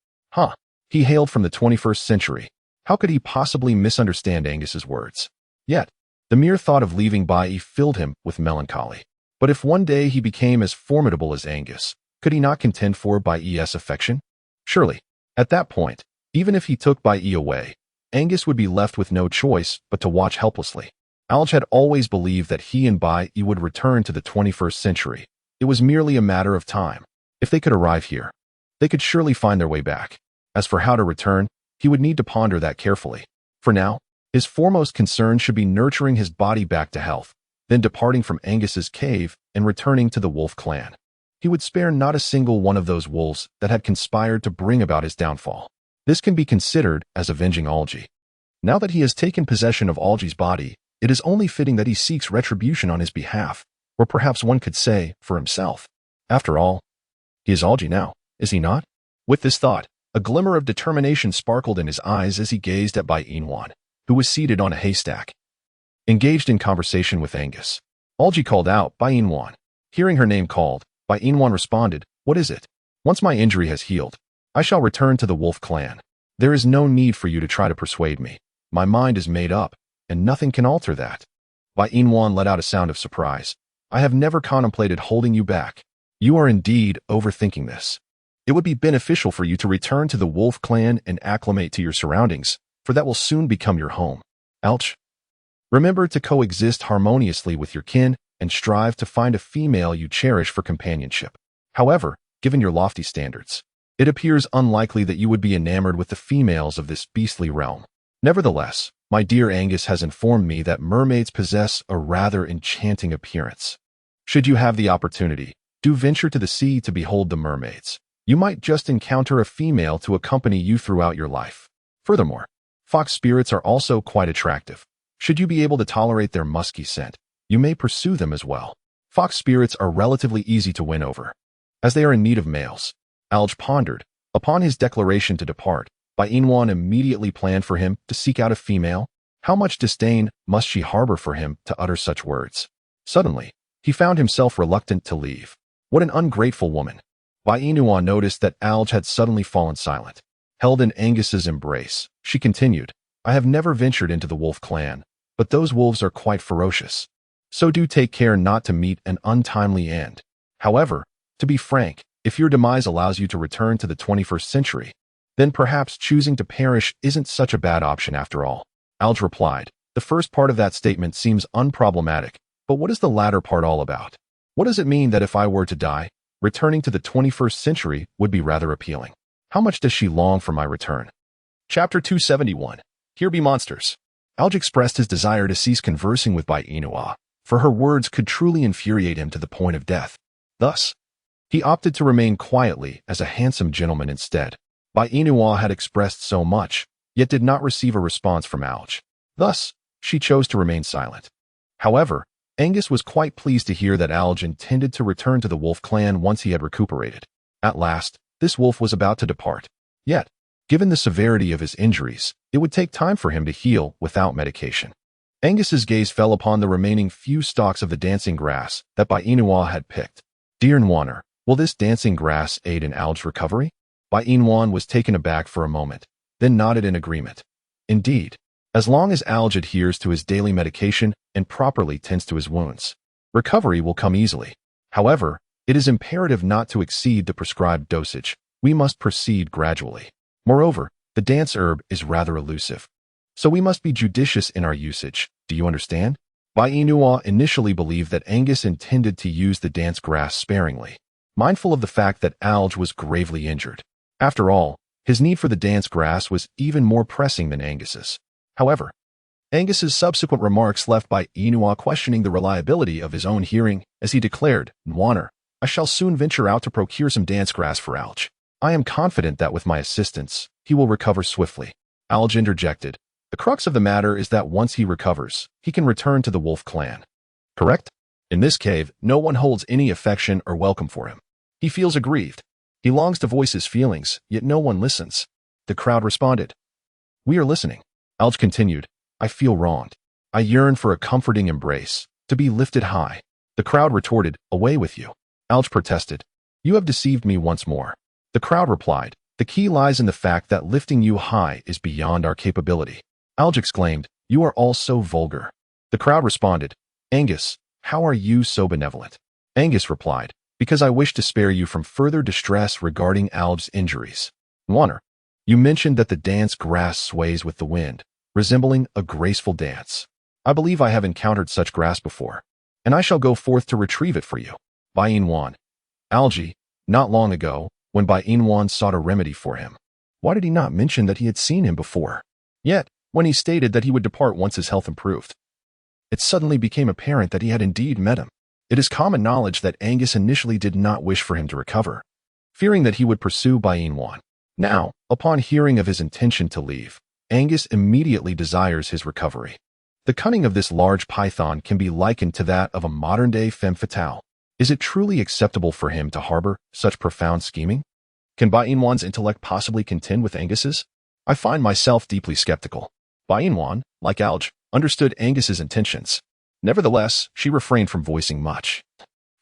He hailed from the 21st century. How could he possibly misunderstand Angus's words? Yet, the mere thought of leaving Bai filled him with melancholy. But if one day he became as formidable as Angus, could he not contend for Bai's affection? Surely, at that point, even if he took Bai away, Angus would be left with no choice but to watch helplessly. Alge had always believed that he and Bai would return to the 21st century. It was merely a matter of time. If they could arrive here, they could surely find their way back. As for how to return, he would need to ponder that carefully. For now, his foremost concern should be nurturing his body back to health, then departing from Angus's cave and returning to the wolf clan. He would spare not a single one of those wolves that had conspired to bring about his downfall. This can be considered as avenging Alge. Now that he has taken possession of Alge's body, it is only fitting that he seeks retribution on his behalf, or perhaps one could say, for himself. After all, he is Alge now, is he not? With this thought, a glimmer of determination sparkled in his eyes as he gazed at Bai Inwan, who was seated on a haystack, engaged in conversation with Angus. Alge called out, Bai Inwan. Hearing her name called, Bai Inwan responded, What is it? Once my injury has healed, I shall return to the wolf clan. There is no need for you to try to persuade me. My mind is made up, and nothing can alter that. Bai Inwan let out a sound of surprise. I have never contemplated holding you back. You are indeed overthinking this. It would be beneficial for you to return to the wolf clan and acclimate to your surroundings, for that will soon become your home. Alge, remember to coexist harmoniously with your kin and strive to find a female you cherish for companionship. However, given your lofty standards, it appears unlikely that you would be enamored with the females of this beastly realm. Nevertheless, my dear Angus has informed me that mermaids possess a rather enchanting appearance. Should you have the opportunity, do venture to the sea to behold the mermaids. You might just encounter a female to accompany you throughout your life. Furthermore, fox spirits are also quite attractive. Should you be able to tolerate their musky scent, you may pursue them as well. Fox spirits are relatively easy to win over, as they are in need of males. Alge pondered. Upon his declaration to depart, Bai Inwan immediately planned for him to seek out a female. How much disdain must she harbor for him to utter such words? Suddenly, he found himself reluctant to leave. What an ungrateful woman. Bai Inwan noticed that Alge had suddenly fallen silent. Held in Angus's embrace, she continued, I have never ventured into the wolf clan, but those wolves are quite ferocious. So do take care not to meet an untimely end. However, to be frank, if your demise allows you to return to the 21st century, then perhaps choosing to perish isn't such a bad option after all. Alge replied, the first part of that statement seems unproblematic, but what is the latter part all about? What does it mean that if I were to die, returning to the 21st century would be rather appealing? How much does she long for my return? Chapter 271. Here be monsters. Alge expressed his desire to cease conversing with Bai Inua, for her words could truly infuriate him to the point of death. Thus, he opted to remain quietly as a handsome gentleman instead. Bai Inua had expressed so much, yet did not receive a response from Alge. Thus, she chose to remain silent. However, Angus was quite pleased to hear that Alge intended to return to the wolf clan once he had recuperated. At last, this wolf was about to depart. Yet, given the severity of his injuries, it would take time for him to heal without medication. Angus's gaze fell upon the remaining few stalks of the dancing grass that Bai Inua had picked. Dear Nwaner, will this dancing grass aid in Alge's recovery? Bai Inwan was taken aback for a moment, then nodded in agreement. Indeed, as long as Alge adheres to his daily medication and properly tends to his wounds, recovery will come easily. However, it is imperative not to exceed the prescribed dosage. We must proceed gradually. Moreover, the dance herb is rather elusive, so we must be judicious in our usage. Do you understand? Bai Inua initially believed that Angus intended to use the dance grass sparingly, mindful of the fact that Alge was gravely injured. After all, his need for the dance grass was even more pressing than Angus's. However, Angus's subsequent remarks left Bai Inua questioning the reliability of his own hearing as he declared, Nwaner, I shall soon venture out to procure some dance grass for Alge. I am confident that with my assistance, he will recover swiftly. Alge interjected. The crux of the matter is that once he recovers, he can return to the wolf clan. Correct? In this cave, no one holds any affection or welcome for him. He feels aggrieved. He longs to voice his feelings, yet no one listens. The crowd responded. We are listening. Alge continued. I feel wronged. I yearn for a comforting embrace, to be lifted high. The crowd retorted, away with you. Alge protested. You have deceived me once more. The crowd replied. The key lies in the fact that lifting you high is beyond our capability. Alge exclaimed, you are all so vulgar. The crowd responded, Angus, how are you so benevolent? Angus replied, because I wish to spare you from further distress regarding Alge's injuries. Warner, you mentioned that the dance grass sways with the wind, resembling a graceful dance. I believe I have encountered such grass before, and I shall go forth to retrieve it for you. Bain Wan. Alge, not long ago, when Bain Wan sought a remedy for him. Why did he not mention that he had seen him before? Yet, when he stated that he would depart once his health improved, it suddenly became apparent that he had indeed met him. It is common knowledge that Angus initially did not wish for him to recover, fearing that he would pursue Bain Wan. Now, upon hearing of his intention to leave, Angus immediately desires his recovery. The cunning of this large python can be likened to that of a modern-day femme fatale. Is it truly acceptable for him to harbor such profound scheming? Can Bain Wan's intellect possibly contend with Angus's? I find myself deeply skeptical. Bain Wan, like Alge, understood Angus's intentions. Nevertheless, she refrained from voicing much.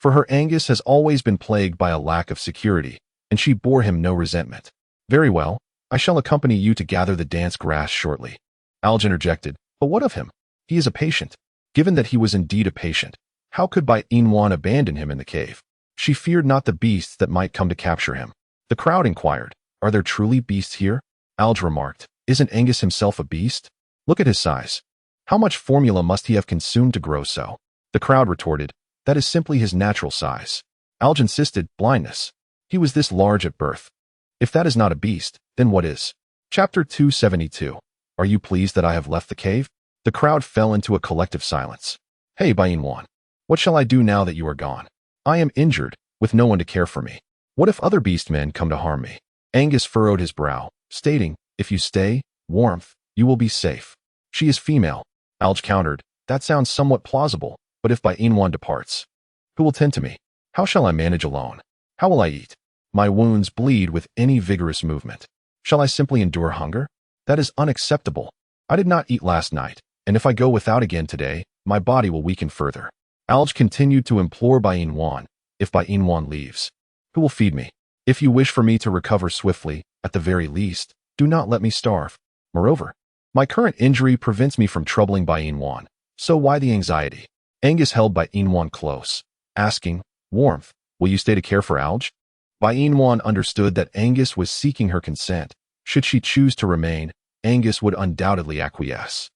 For her, Angus has always been plagued by a lack of security, and she bore him no resentment. Very well, I shall accompany you to gather the dance grass shortly. Alge interjected, but what of him? He is a patient. Given that he was indeed a patient, how could Bain Wan abandon him in the cave? She feared not the beasts that might come to capture him. The crowd inquired, are there truly beasts here? Alge remarked, isn't Angus himself a beast? Look at his size. How much formula must he have consumed to grow so? The crowd retorted, that is simply his natural size. Alge insisted, blindness. He was this large at birth. If that is not a beast, then what is? Chapter 272. Are you pleased that I have left the cave? The crowd fell into a collective silence. Hey, Bain Wan. What shall I do now that you are gone? I am injured, with no one to care for me. What if other beastmen come to harm me? Angus furrowed his brow, stating, if you stay, warmth, you will be safe. She is female. Alge countered, that sounds somewhat plausible, but if Bain Wan departs, who will tend to me? How shall I manage alone? How will I eat? My wounds bleed with any vigorous movement. Shall I simply endure hunger? That is unacceptable. I did not eat last night, and if I go without again today, my body will weaken further. Alge continued to implore Bain Wan, if Bain Wan leaves, who will feed me? If you wish for me to recover swiftly, at the very least, do not let me starve. Moreover, my current injury prevents me from troubling Bain Wan, so why the anxiety? Angus held Bain Wan close, asking, warmth, will you stay to care for Alge? Bain Wan understood that Angus was seeking her consent. Should she choose to remain, Angus would undoubtedly acquiesce.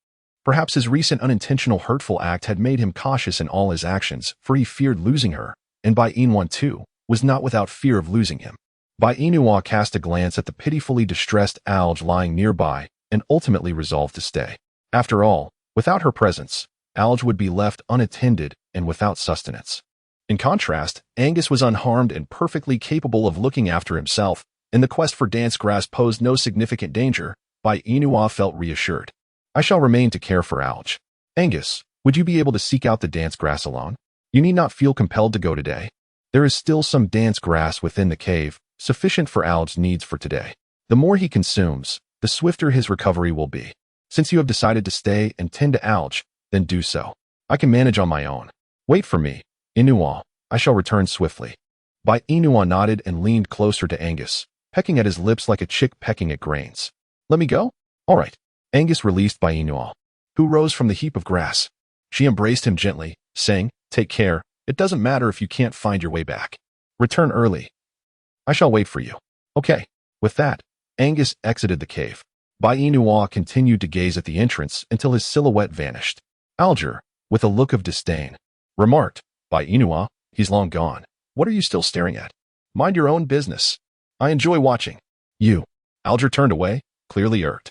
Perhaps his recent unintentional hurtful act had made him cautious in all his actions, for he feared losing her, and Bain Wan too was not without fear of losing him. Bain Wan cast a glance at the pitifully distressed Alge lying nearby, and ultimately resolved to stay. After all, without her presence, Alge would be left unattended and without sustenance. In contrast, Angus was unharmed and perfectly capable of looking after himself, and the quest for dance grass posed no significant danger. Bain Wan felt reassured. I shall remain to care for Alge. Angus, would you be able to seek out the dance grass alone? You need not feel compelled to go today. There is still some dance grass within the cave, sufficient for Alge's needs for today. The more he consumes, the swifter his recovery will be. Since you have decided to stay and tend to Alge, then do so. I can manage on my own. Wait for me. Inuwa, I shall return swiftly. Inuwa nodded and leaned closer to Angus, pecking at his lips like a chick pecking at grains. Let me go? All right. Angus released Inuwa, who rose from the heap of grass. She embraced him gently, saying, take care, it doesn't matter if you can't find your way back. Return early. I shall wait for you. Okay. With that, Angus exited the cave. Inuwa continued to gaze at the entrance until his silhouette vanished. Alger, with a look of disdain, remarked, Inuwa, he's long gone. What are you still staring at? Mind your own business. I enjoy watching. You. Alger turned away, clearly irked.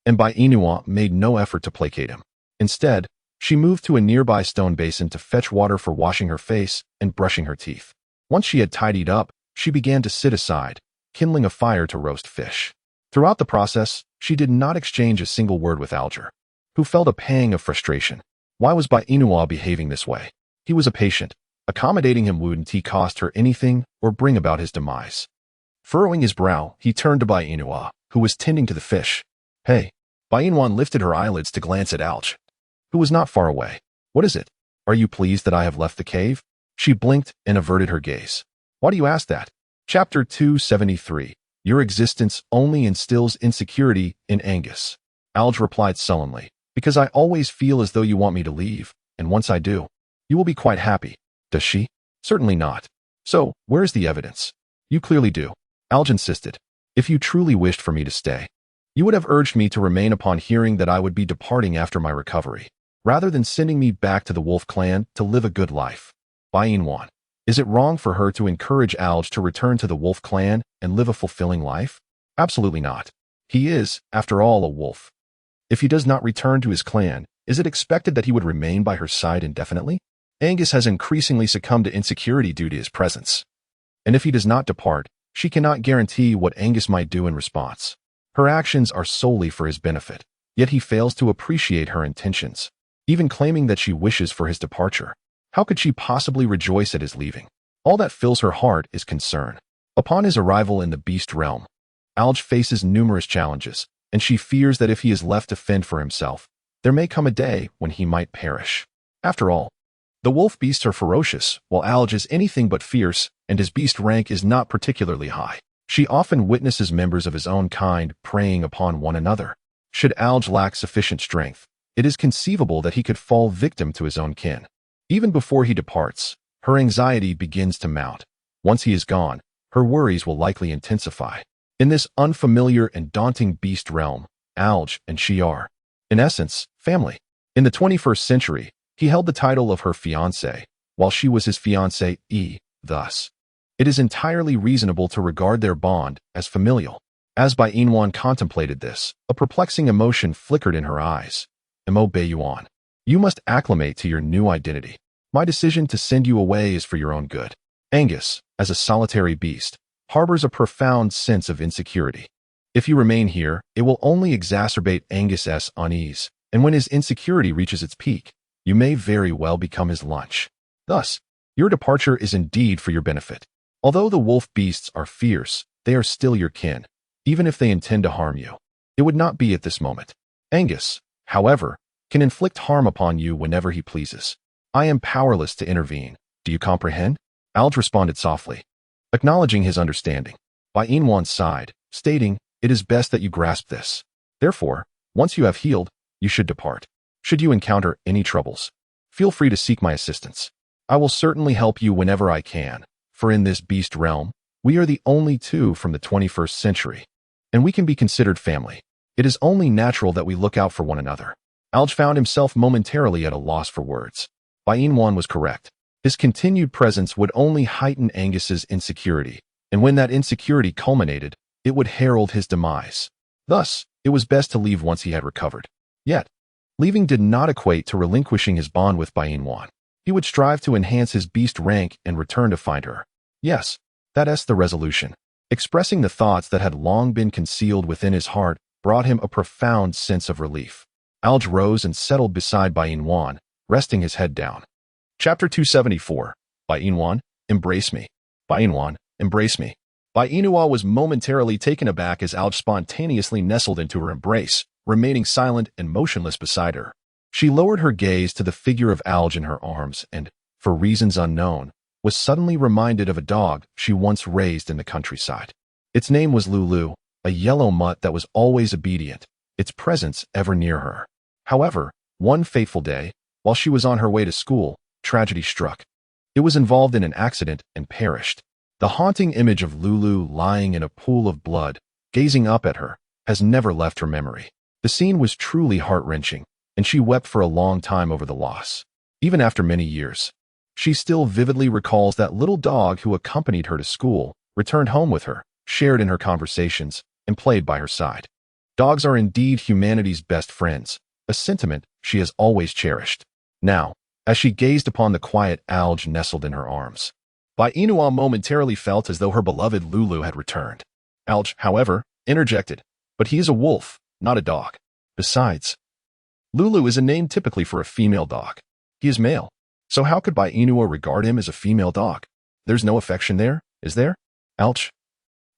And Inuwa made no effort to placate him. Instead, she moved to a nearby stone basin to fetch water for washing her face and brushing her teeth. Once she had tidied up, she began to sit aside, kindling a fire to roast fish. Throughout the process, she did not exchange a single word with Alger, who felt a pang of frustration. Why was Bainua behaving this way? He was a patient. Accommodating him wouldn't cost her anything or bring about his demise. Furrowing his brow, he turned to Bainua, who was tending to the fish. Hey. Bainua lifted her eyelids to glance at Alge, who was not far away. What is it? Are you pleased that I have left the cave? She blinked and averted her gaze. Why do you ask that? Chapter 273. Your existence only instills insecurity in Angus. Alge replied sullenly. Because I always feel as though you want me to leave, and once I do, you will be quite happy. Does she? Certainly not. So, where is the evidence? You clearly do. Alge insisted. If you truly wished for me to stay, you would have urged me to remain upon hearing that I would be departing after my recovery, rather than sending me back to the Wolf clan to live a good life. Bainwan, is it wrong for her to encourage Alge to return to the Wolf clan and live a fulfilling life? Absolutely not. He is, after all, a wolf. If he does not return to his clan, is it expected that he would remain by her side indefinitely? Angus has increasingly succumbed to insecurity due to his presence. And if he does not depart, she cannot guarantee what Angus might do in response. Her actions are solely for his benefit, yet he fails to appreciate her intentions, even claiming that she wishes for his departure. How could she possibly rejoice at his leaving? All that fills her heart is concern. Upon his arrival in the beast realm, Alge faces numerous challenges, and she fears that if he is left to fend for himself, there may come a day when he might perish. After all, the wolf beasts are ferocious, while Alge is anything but fierce, and his beast rank is not particularly high. She often witnesses members of his own kind preying upon one another. Should Alge lack sufficient strength, it is conceivable that he could fall victim to his own kin. Even before he departs, her anxiety begins to mount. Once he is gone, her worries will likely intensify. In this unfamiliar and daunting beast realm, Alge and she are, in essence, family. In the 21st century, he held the title of her fiancé, while she was his fiancée. Thus, it is entirely reasonable to regard their bond as familial. As Bainwan contemplated this, a perplexing emotion flickered in her eyes. Mo Bayuan, you must acclimate to your new identity. My decision to send you away is for your own good. Angus, as a solitary beast, harbors a profound sense of insecurity. If you remain here, it will only exacerbate Angus's unease, and when his insecurity reaches its peak, you may very well become his lunch. Thus, your departure is indeed for your benefit. Although the wolf beasts are fierce, they are still your kin, even if they intend to harm you. It would not be at this moment. Angus, however, can inflict harm upon you whenever he pleases. I am powerless to intervene. Do you comprehend? Alge responded softly, acknowledging his understanding. Bainwan sighed, stating, it is best that you grasp this. Therefore, once you have healed, you should depart. Should you encounter any troubles, feel free to seek my assistance. I will certainly help you whenever I can, for in this beast realm, we are the only two from the 21st century, and we can be considered family. It is only natural that we look out for one another. Alge found himself momentarily at a loss for words. Bainwan was correct. His continued presence would only heighten Angus's insecurity, and when that insecurity culminated, it would herald his demise. Thus, it was best to leave once he had recovered. Yet, leaving did not equate to relinquishing his bond with Bainwan. He would strive to enhance his beast rank and return to find her. Yes, that's the resolution. Expressing the thoughts that had long been concealed within his heart brought him a profound sense of relief. Alge rose and settled beside Bainwan, resting his head down. Chapter 274. Bainwan, embrace me. Bainwan, embrace me. Bainua was momentarily taken aback as Alge spontaneously nestled into her embrace, remaining silent and motionless beside her. She lowered her gaze to the figure of Alge in her arms and, for reasons unknown, was suddenly reminded of a dog she once raised in the countryside. Its name was Lulu, a yellow mutt that was always obedient, its presence ever near her. However, one fateful day, while she was on her way to school, tragedy struck. It was involved in an accident and perished. The haunting image of Lulu lying in a pool of blood, gazing up at her, has never left her memory. The scene was truly heart-wrenching, and she wept for a long time over the loss. Even after many years, she still vividly recalls that little dog who accompanied her to school, returned home with her, shared in her conversations, and played by her side. Dogs are indeed humanity's best friends, a sentiment she has always cherished. Now, as she gazed upon the quiet Alge nestled in her arms, Bai Inua momentarily felt as though her beloved Lulu had returned. Alj, however, interjected, "But he is a wolf, not a dog. Besides, Lulu is a name typically for a female dog. He is male. So how could Bai Inua regard him as a female dog? There's no affection there, is there?" Alj,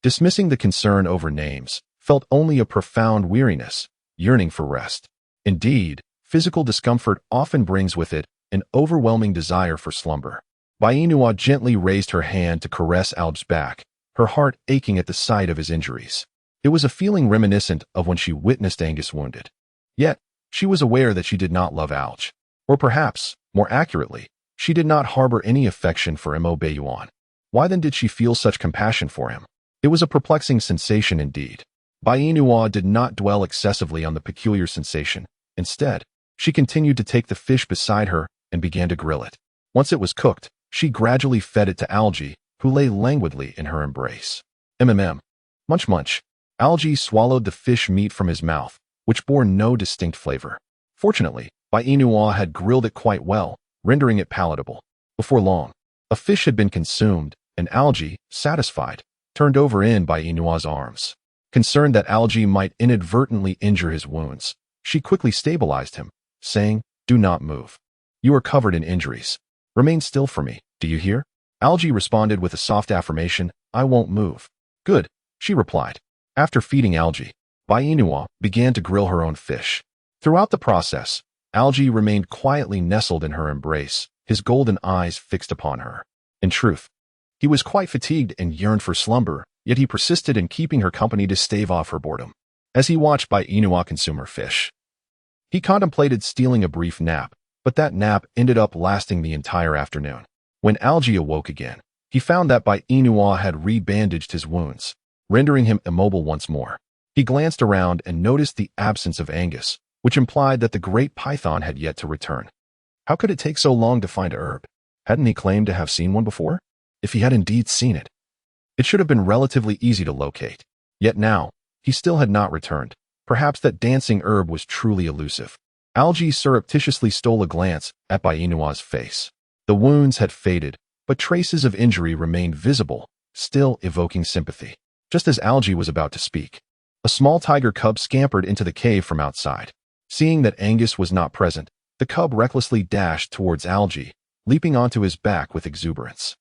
dismissing the concern over names, felt only a profound weariness, yearning for rest. Indeed, physical discomfort often brings with it an overwhelming desire for slumber. Bai Inua gently raised her hand to caress Alj's back, her heart aching at the sight of his injuries. It was a feeling reminiscent of when she witnessed Angus wounded. Yet, she was aware that she did not love Alj. Or perhaps, more accurately, she did not harbor any affection for Mo Bayuan. Why then did she feel such compassion for him? It was a perplexing sensation indeed. Bai Inua did not dwell excessively on the peculiar sensation. Instead, she continued to take the fish beside her and began to grill it. Once it was cooked, she gradually fed it to Algy, who lay languidly in her embrace. Munch munch. Algy swallowed the fish meat from his mouth, which bore no distinct flavor. Fortunately, Bai Inua had grilled it quite well, rendering it palatable. Before long, a fish had been consumed, and Algy, satisfied, turned over in Bai Inua's arms. Concerned that Algy might inadvertently injure his wounds, she quickly stabilized him, saying, "Do not move. You are covered in injuries. Remain still for me, do you hear?" Algy responded with a soft affirmation, "I won't move." "Good," she replied. After feeding Algy, Bai Inua began to grill her own fish. Throughout the process, Algy remained quietly nestled in her embrace, his golden eyes fixed upon her. In truth, he was quite fatigued and yearned for slumber, yet he persisted in keeping her company to stave off her boredom. As he watched Bai Inua consume her fish, he contemplated stealing a brief nap, but that nap ended up lasting the entire afternoon. When Algy awoke again, he found that Bai Inua had rebandaged his wounds, rendering him immobile once more. He glanced around and noticed the absence of Angus, which implied that the great python had yet to return. How could it take so long to find a herb? Hadn't he claimed to have seen one before? If he had indeed seen it, it should have been relatively easy to locate. Yet now, he still had not returned. Perhaps that dancing herb was truly elusive. Algy surreptitiously stole a glance at Bai Inua's face. The wounds had faded, but traces of injury remained visible, still evoking sympathy. Just as Algy was about to speak, a small tiger cub scampered into the cave from outside. Seeing that Angus was not present, the cub recklessly dashed towards Algy, leaping onto his back with exuberance.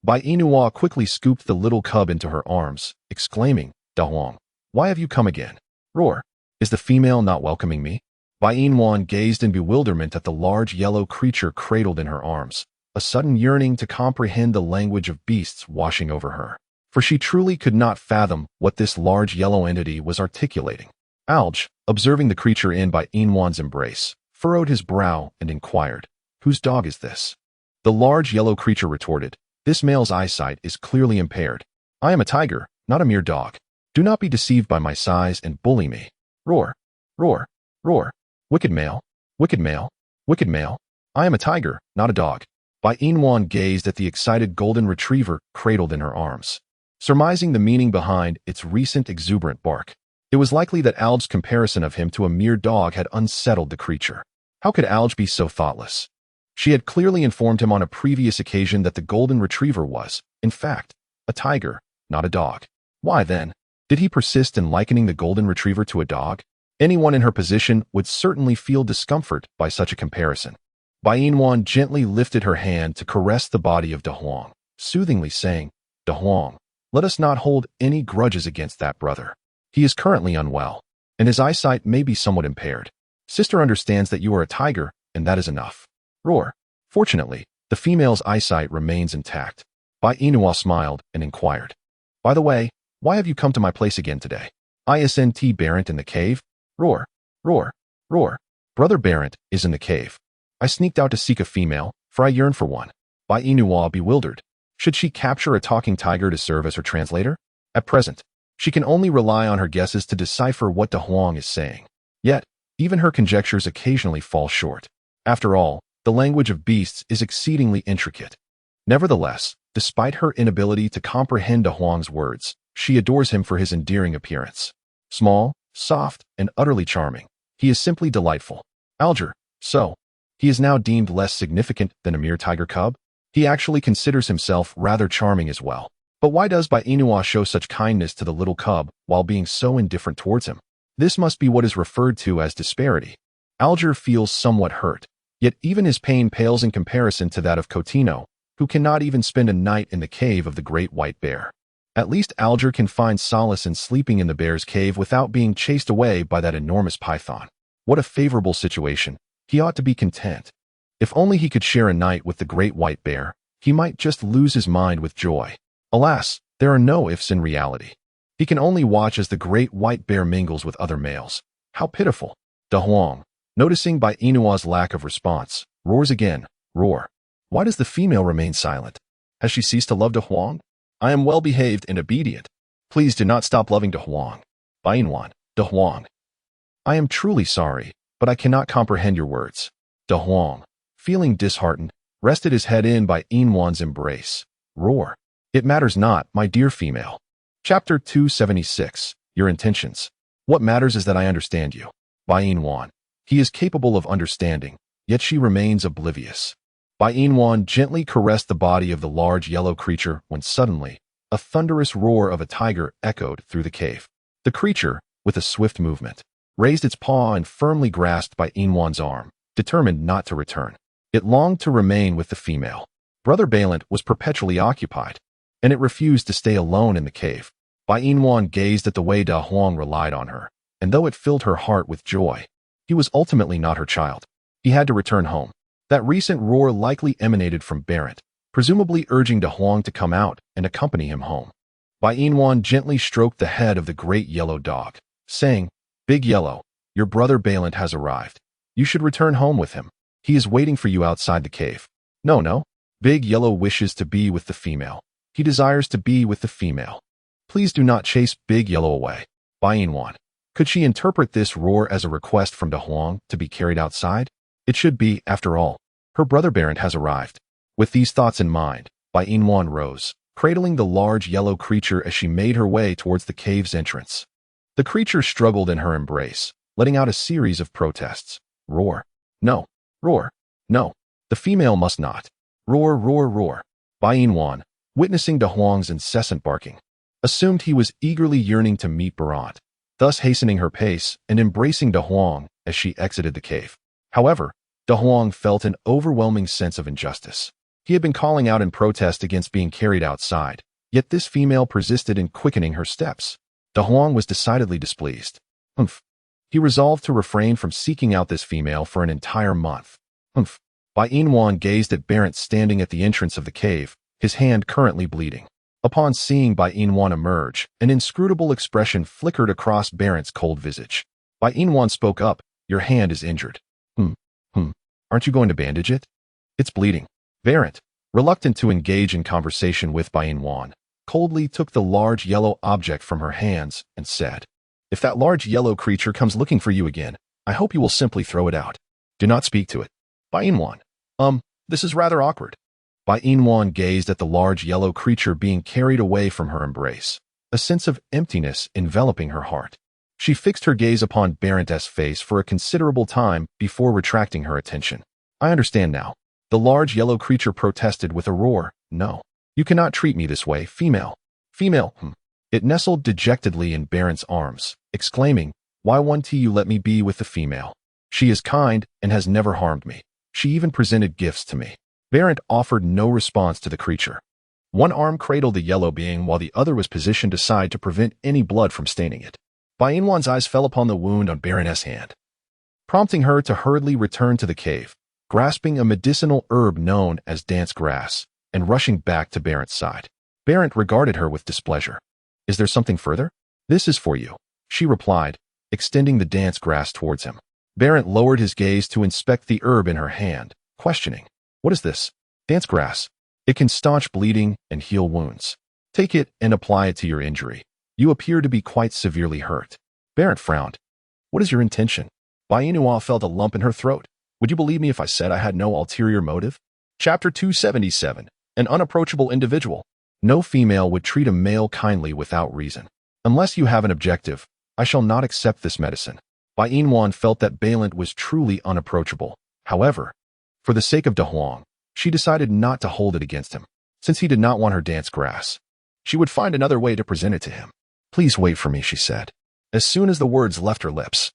Bai Inua quickly scooped the little cub into her arms, exclaiming, "Da Huang, why have you come again? Roar, is the female not welcoming me?" Bai Inua gazed in bewilderment at the large yellow creature cradled in her arms, a sudden yearning to comprehend the language of beasts washing over her. For she truly could not fathom what this large yellow entity was articulating. Alj, observing the creature in Bai Inua's embrace, furrowed his brow and inquired, "Whose dog is this?" The large yellow creature retorted, "This male's eyesight is clearly impaired. I am a tiger, not a mere dog. Do not be deceived by my size and bully me. Roar, roar, roar. Wicked male, wicked male, wicked male. I am a tiger, not a dog." Bai Inua gazed at the excited golden retriever cradled in her arms, surmising the meaning behind its recent exuberant bark. It was likely that Alj's comparison of him to a mere dog had unsettled the creature. How could Alj be so thoughtless? She had clearly informed him on a previous occasion that the golden retriever was, in fact, a tiger, not a dog. Why then did he persist in likening the golden retriever to a dog? Anyone in her position would certainly feel discomfort by such a comparison. Bai Inua gently lifted her hand to caress the body of Da Huang, soothingly saying, "Da Huang, let us not hold any grudges against that brother. He is currently unwell, and his eyesight may be somewhat impaired. Sister understands that you are a tiger, and that is enough." Roar. Fortunately, the female's eyesight remains intact. Bai Inua smiled and inquired, "By the way, why have you come to my place again today? Isn't Barrent in the cave?" Roar, roar, roar. "Brother Barrent is in the cave. I sneaked out to seek a female, for I yearn for one." Bai Inua bewildered. Should she capture a talking tiger to serve as her translator? At present, she can only rely on her guesses to decipher what Da Huang is saying. Yet, even her conjectures occasionally fall short. After all, the language of beasts is exceedingly intricate. Nevertheless, despite her inability to comprehend Da Huang's words, she adores him for his endearing appearance. Small, soft, and utterly charming, he is simply delightful. Alger, so, he is now deemed less significant than a mere tiger cub? He actually considers himself rather charming as well. But why does Bai Inua show such kindness to the little cub while being so indifferent towards him? This must be what is referred to as disparity. Alger feels somewhat hurt, yet even his pain pales in comparison to that of Cotino, who cannot even spend a night in the cave of the great white bear. At least Alger can find solace in sleeping in the bear's cave without being chased away by that enormous python. What a favorable situation. He ought to be content. If only he could share a night with the great white bear, he might just lose his mind with joy. Alas, there are no ifs in reality. He can only watch as the great white bear mingles with other males. How pitiful. Da Huang, noticing Bai Inua's lack of response, roars again. Roar. Why does the female remain silent? Has she ceased to love Da Huang? I am well behaved and obedient. Please do not stop loving Da Huang. Bai Inwan, Da Huang. I am truly sorry, but I cannot comprehend your words. Da Huang, feeling disheartened, rested his head in Bai Inwan's embrace. Roar. It matters not, my dear female. Chapter 276. Your intentions. What matters is that I understand you. Bai Inwan. He is capable of understanding, yet she remains oblivious. Bai Inwan gently caressed the body of the large yellow creature when suddenly, a thunderous roar of a tiger echoed through the cave. The creature, with a swift movement, raised its paw and firmly grasped Bai Inwan's arm, determined not to return. It longed to remain with the female. Brother Balant was perpetually occupied, and it refused to stay alone in the cave. Bai Inwan gazed at the way Da Huang relied on her, and though it filled her heart with joy, he was ultimately not her child. He had to return home. That recent roar likely emanated from Barrett, presumably urging Da Huang to come out and accompany him home. Bai Inwan gently stroked the head of the great yellow dog, saying, Big Yellow, your brother Balant has arrived. You should return home with him. He is waiting for you outside the cave. No. Big Yellow wishes to be with the female. He desires to be with the female. Please do not chase Big Yellow away. Bai Inwan. Could she interpret this roar as a request from Da Huang to be carried outside? It should be, after all. Her brother Barrett has arrived. With these thoughts in mind, Bai Inwan rose, cradling the large yellow creature as she made her way towards the cave's entrance. The creature struggled in her embrace, letting out a series of protests. Roar. No. Roar. No. The female must not. Roar, roar, roar. Bai Inwan, witnessing Da Huang's incessant barking, assumed he was eagerly yearning to meet Barant, thus hastening her pace and embracing Da Huang as she exited the cave. However, Da Huang felt an overwhelming sense of injustice. He had been calling out in protest against being carried outside, yet this female persisted in quickening her steps. Da Huang was decidedly displeased. He resolved to refrain from seeking out this female for an entire month. Bai Inwan gazed at Barrett standing at the entrance of the cave, his hand currently bleeding. Upon seeing Bai Inwan emerge, an inscrutable expression flickered across Barrett's cold visage. Bai Inwan spoke up, Your hand is injured. Aren't you going to bandage it? It's bleeding. Barrett, reluctant to engage in conversation with Bai Inwan, coldly took the large yellow object from her hands and said, If that large yellow creature comes looking for you again, I hope you will simply throw it out. Do not speak to it. Bai Inwan. This is rather awkward. Bai Inwan gazed at the large yellow creature being carried away from her embrace, a sense of emptiness enveloping her heart. She fixed her gaze upon Barrent's face for a considerable time before retracting her attention. I understand now. The large yellow creature protested with a roar. No. You cannot treat me this way, female. Female. It nestled dejectedly in Barrent's arms, exclaiming, Why won't you let me be with the female? She is kind and has never harmed me. She even presented gifts to me. Barrett offered no response to the creature. One arm cradled the yellow being while the other was positioned aside to prevent any blood from staining it. Bai Inwan's eyes fell upon the wound on Barrent's hand, prompting her to hurriedly return to the cave, grasping a medicinal herb known as dance grass, and rushing back to Barrent's side. Barrett regarded her with displeasure. Is there something further? This is for you, she replied, extending the dance grass towards him. Barrett lowered his gaze to inspect the herb in her hand, questioning. What is this? Dance grass. It can staunch bleeding and heal wounds. Take it and apply it to your injury. You appear to be quite severely hurt. Barrett frowned. What is your intention? Bai Inua felt a lump in her throat. Would you believe me if I said I had no ulterior motive? Chapter 277. An unapproachable individual. No female would treat a male kindly without reason. Unless you have an objective, I shall not accept this medicine. Bai Inwan felt that Balant was truly unapproachable. However, for the sake of Da Huang, She decided not to hold it against him, since he did not want her dance grass. She would find another way to present it to him. "Please wait for me," she said, as soon as the words left her lips.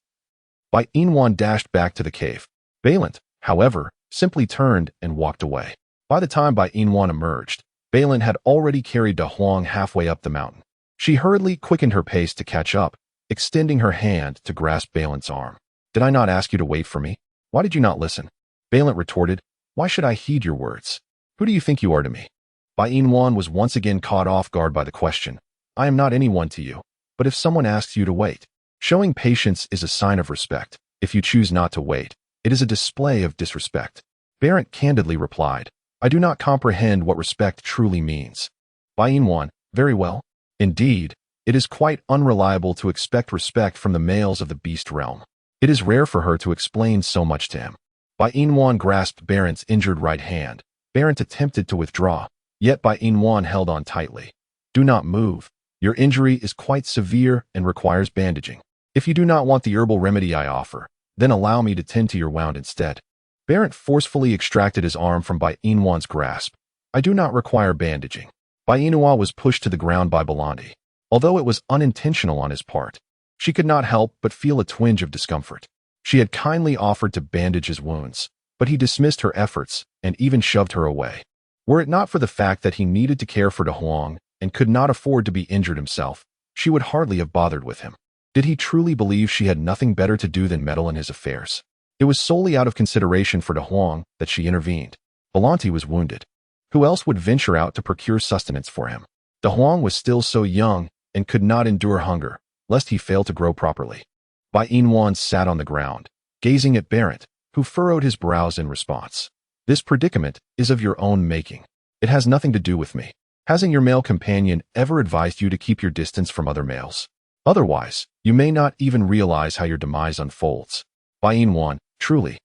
Bai Inwan dashed back to the cave. Balint, however, simply turned and walked away. By the time Bai Inwan emerged, Balint had already carried Da Huang halfway up the mountain. She hurriedly quickened her pace to catch up, extending her hand to grasp Balint's arm. "Did I not ask you to wait for me? Why did you not listen?" Balint retorted, "Why should I heed your words? Who do you think you are to me?" Bai Inwan was once again caught off guard by the question. "I am not anyone to you, but if someone asks you to wait, showing patience is a sign of respect. If you choose not to wait, it is a display of disrespect." Balint candidly replied, "I do not comprehend what respect truly means." Bai Inwan, "Very well. Indeed, it is quite unreliable to expect respect from the males of the beast realm." It is rare for her to explain so much to him. Bai Inwan grasped Balint's injured right hand. Balint attempted to withdraw, yet Bai Inwan held on tightly. "Do not move. Your injury is quite severe and requires bandaging. If you do not want the herbal remedy I offer, then allow me to tend to your wound instead." Balint forcefully extracted his arm from Bai Inwan's grasp. "I do not require bandaging." Bai Inwan was pushed to the ground by Balandi. Although it was unintentional on his part, she could not help but feel a twinge of discomfort. She had kindly offered to bandage his wounds, but he dismissed her efforts and even shoved her away. Were it not for the fact that he needed to care for Da Huang and could not afford to be injured himself, she would hardly have bothered with him. Did he truly believe she had nothing better to do than meddle in his affairs? It was solely out of consideration for Da Huang that she intervened. Balandi was wounded. Who else would venture out to procure sustenance for him? Da Huang was still so young and could not endure hunger, lest he fail to grow properly. Bai Inwan sat on the ground, gazing at Balint, who furrowed his brows in response. "This predicament is of your own making. It has nothing to do with me. Hasn't your male companion ever advised you to keep your distance from other males? Otherwise, you may not even realize how your demise unfolds." Bai Inwan, truly.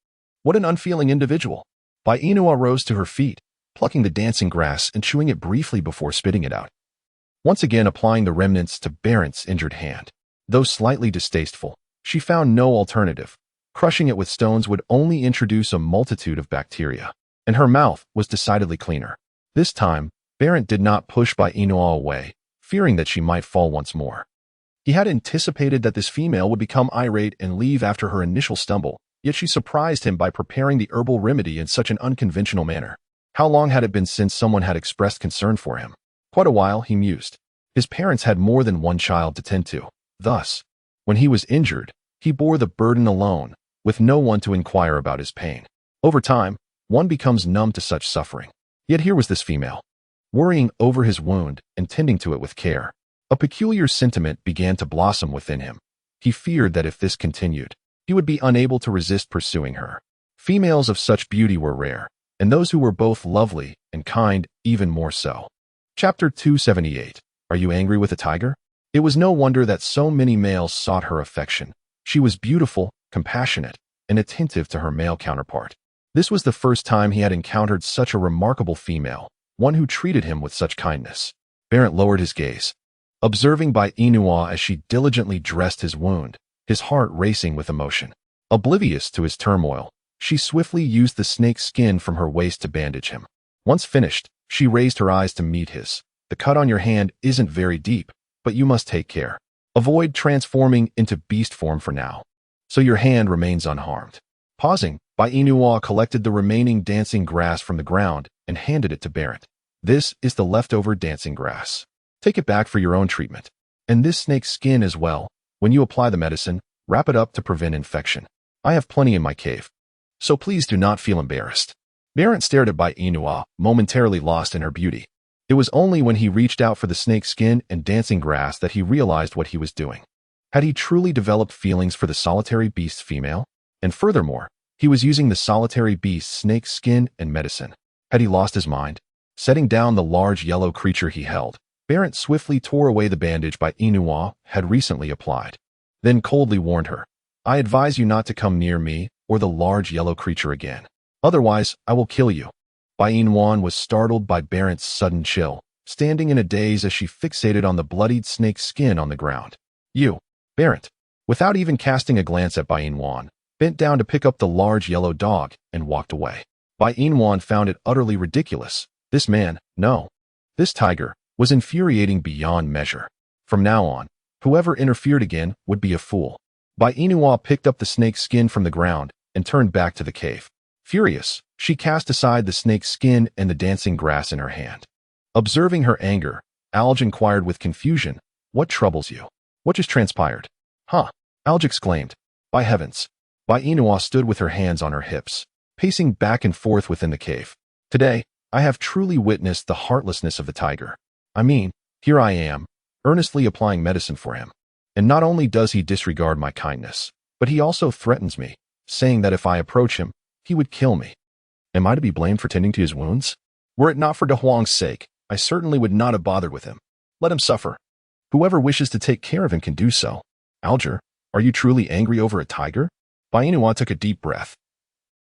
What an unfeeling individual. Bai Inwan rose to her feet, plucking the dancing grass and chewing it briefly before spitting it out. Once again applying the remnants to Balint's injured hand. Though slightly distasteful, she found no alternative. Crushing it with stones would only introduce a multitude of bacteria, and her mouth was decidedly cleaner. This time, Balint did not push Bai Inwan away, fearing that she might fall once more. He had anticipated that this female would become irate and leave after her initial stumble, yet she surprised him by preparing the herbal remedy in such an unconventional manner. How long had it been since someone had expressed concern for him? Quite a while, he mused. His parents had more than one child to tend to. Thus, when he was injured, he bore the burden alone, with no one to inquire about his pain. Over time, one becomes numb to such suffering. Yet here was this female, worrying over his wound and tending to it with care. A peculiar sentiment began to blossom within him. He feared that if this continued, he would be unable to resist pursuing her. Females of such beauty were rare, and those who were both lovely and kind even more so. Chapter 278. Are you angry with a tiger? It was no wonder that so many males sought her affection. She was beautiful, compassionate, and attentive to her male counterpart. This was the first time he had encountered such a remarkable female, one who treated him with such kindness. Balint lowered his gaze, observing Bai Inwan as she diligently dressed his wound, his heart racing with emotion. Oblivious to his turmoil, she swiftly used the snake's skin from her waist to bandage him. Once finished, she raised her eyes to meet his. "The cut on your hand isn't very deep, but you must take care. Avoid transforming into beast form for now, so your hand remains unharmed." Pausing, Bai Inwan collected the remaining dancing grass from the ground and handed it to Balint. "This is the leftover dancing grass. Take it back for your own treatment. And this snake's skin as well. When you apply the medicine, wrap it up to prevent infection. I have plenty in my cave, so please do not feel embarrassed." Balint stared at Bai Inwan, momentarily lost in her beauty. It was only when he reached out for the snake skin and dancing grass that he realized what he was doing. Had he truly developed feelings for the solitary beast's female? And furthermore, he was using the solitary beast's snake skin and medicine. Had he lost his mind? Setting down the large yellow creature he held, Balint swiftly tore away the bandage Bai Inwan had recently applied, then coldly warned her, "I advise you not to come near me or the large yellow creature again. Otherwise, I will kill you." Bai Inwan was startled by Balint's sudden chill, standing in a daze as she fixated on the bloodied snake skin on the ground. "You, Balint," without even casting a glance at Bai Inwan, bent down to pick up the large yellow dog and walked away. Bai Inwan found it utterly ridiculous. This man, no, this tiger, was infuriating beyond measure. From now on, whoever interfered again would be a fool. Bai Inua picked up the snake's skin from the ground and turned back to the cave. Furious, she cast aside the snake's skin and the dancing grass in her hand. Observing her anger, Alj inquired with confusion, "What troubles you? What just transpired?" "Huh," Alj exclaimed. "By heavens." Bai Inua stood with her hands on her hips, pacing back and forth within the cave. "Today, I have truly witnessed the heartlessness of the tiger. I mean, here I am, earnestly applying medicine for him. And not only does he disregard my kindness, but he also threatens me, saying that if I approach him, he would kill me. Am I to be blamed for tending to his wounds? Were it not for De Huang's sake, I certainly would not have bothered with him. Let him suffer. Whoever wishes to take care of him can do so. Alger, are you truly angry over a tiger?" Bai Inua took a deep breath,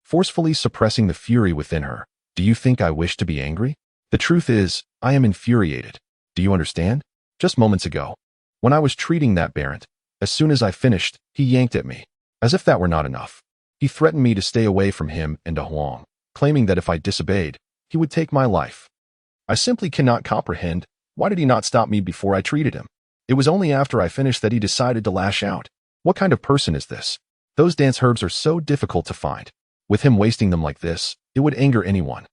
forcefully suppressing the fury within her. "Do you think I wish to be angry? The truth is, I am infuriated. Do you understand? Just moments ago, when I was treating that Barrent, as soon as I finished, he yanked at me. As if that were not enough. He threatened me to stay away from him and De Huang, claiming that if I disobeyed, he would take my life. I simply cannot comprehend, why did he not stop me before I treated him? It was only after I finished that he decided to lash out. What kind of person is this? Those dance herbs are so difficult to find. With him wasting them like this, it would anger anyone."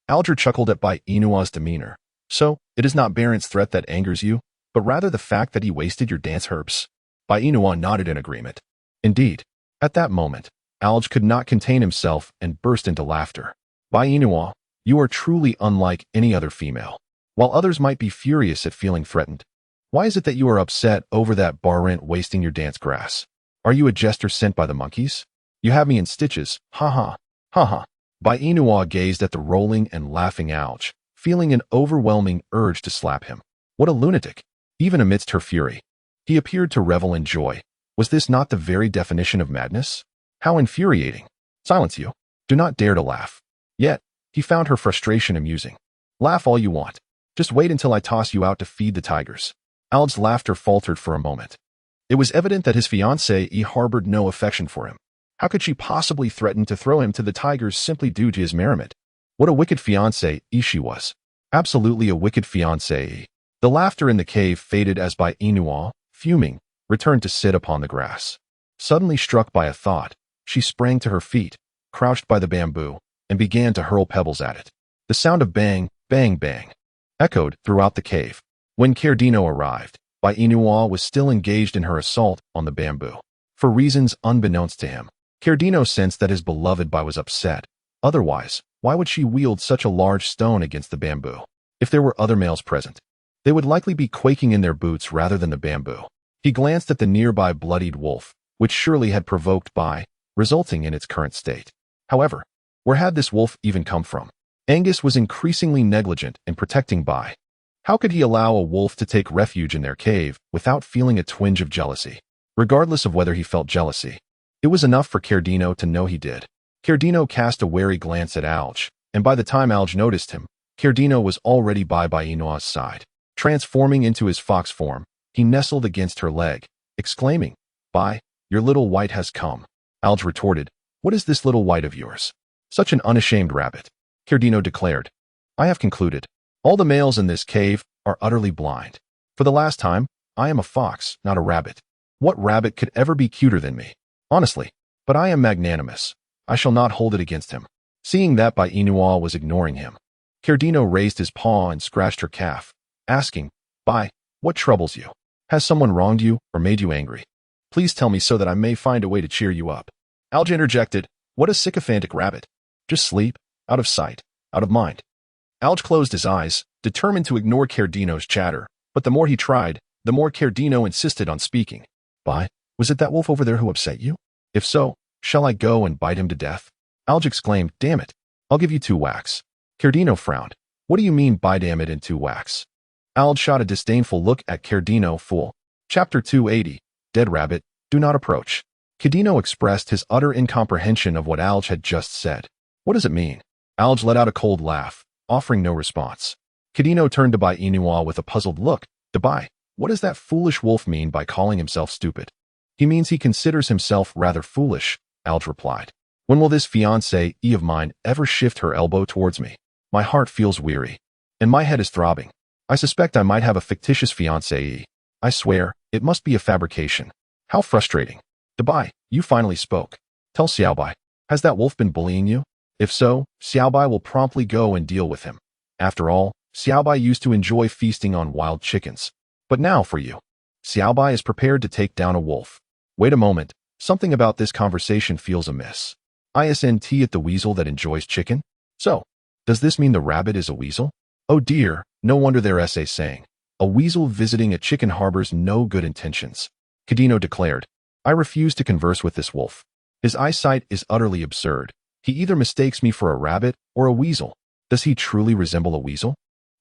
Alger chuckled at Bai Inua's demeanor. "So, it is not Barrent's threat that angers you, but rather the fact that he wasted your dance herbs?" Bai Inua nodded in agreement. Indeed, at that moment, Alge could not contain himself and burst into laughter. "Bai Inua, you are truly unlike any other female. While others might be furious at feeling threatened, why is it that you are upset over that Barrent wasting your dance grass? Are you a jester sent by the monkeys? You have me in stitches, ha ha, ha ha." Bai Inua gazed at the rolling and laughing Alge, feeling an overwhelming urge to slap him. What a lunatic! Even amidst her fury, he appeared to revel in joy. Was this not the very definition of madness? How infuriating! "Silence you. Do not dare to laugh." Yet, he found her frustration amusing. "Laugh all you want. Just wait until I toss you out to feed the tigers." Alge's laughter faltered for a moment. It was evident that his fiancée harbored no affection for him. How could she possibly threaten to throw him to the tigers simply due to his merriment? What a wicked fiancée she was. Absolutely a wicked fiancée. The laughter in the cave faded as Bai Inua, fuming, returned to sit upon the grass. Suddenly struck by a thought, she sprang to her feet, crouched by the bamboo, and began to hurl pebbles at it. The sound of bang, bang, bang echoed throughout the cave. When Cardino arrived, Bai Inua was still engaged in her assault on the bamboo. For reasons unbeknownst to him, Cardino sensed that his beloved Bai was upset. Otherwise, why would she wield such a large stone against the bamboo? If there were other males present, they would likely be quaking in their boots rather than the bamboo. He glanced at the nearby bloodied wolf, which surely had provoked Bai, resulting in its current state. However, where had this wolf even come from? Angus was increasingly negligent in protecting Bai. How could he allow a wolf to take refuge in their cave without feeling a twinge of jealousy? Regardless of whether he felt jealousy, it was enough for Cardino to know he did. Cardino cast a wary glance at Alge, and by the time Alge noticed him, Cardino was already by Bai Inua's side. Transforming into his fox form, he nestled against her leg, exclaiming, "Bai, your little white has come." Alge retorted, "What is this little white of yours? Such an unashamed rabbit." Cardino declared, "I have concluded. All the males in this cave are utterly blind. For the last time, I am a fox, not a rabbit. What rabbit could ever be cuter than me? Honestly, but I am magnanimous. I shall not hold it against him." Seeing that Bai Inua was ignoring him, Cardino raised his paw and scratched her calf, asking, "Bai, what troubles you? Has someone wronged you or made you angry? Please tell me so that I may find a way to cheer you up." Alge interjected, "What a sycophantic rabbit. Just sleep, out of sight, out of mind." Alge closed his eyes, determined to ignore Cardino's chatter, but the more he tried, the more Cardino insisted on speaking. "Bai, was it that wolf over there who upset you? If so, shall I go and bite him to death?" Alge exclaimed, "Damn it, I'll give you 2 whacks." Cardino frowned. "What do you mean by damn it and 2 whacks?" Alge shot a disdainful look at Cardino, fool. Chapter 280, Dead Rabbit, Do Not Approach. Cardino expressed his utter incomprehension of what Alge had just said. "What does it mean?" Alge let out a cold laugh, offering no response. Cardino turned to Bai Inua with a puzzled look. "Bai, what does that foolish wolf mean by calling himself stupid?" "He means he considers himself rather foolish," Alge replied. When will this fiancée of mine ever shift her elbow towards me? My heart feels weary, and my head is throbbing. I suspect I might have a fictitious fiancée. I swear, it must be a fabrication. How frustrating. Dabai, you finally spoke. Tell Xiaobai, has that wolf been bullying you? If so, Xiaobai will promptly go and deal with him. After all, Xiaobai used to enjoy feasting on wild chickens. But now for you. Xiaobai is prepared to take down a wolf. Wait a moment, something about this conversation feels amiss. Isn't it the weasel that enjoys chicken? So, does this mean the rabbit is a weasel? Oh dear, no wonder their essay saying, a weasel visiting a chicken harbors no good intentions. Cadino declared, I refuse to converse with this wolf. His eyesight is utterly absurd. He either mistakes me for a rabbit or a weasel. Does he truly resemble a weasel?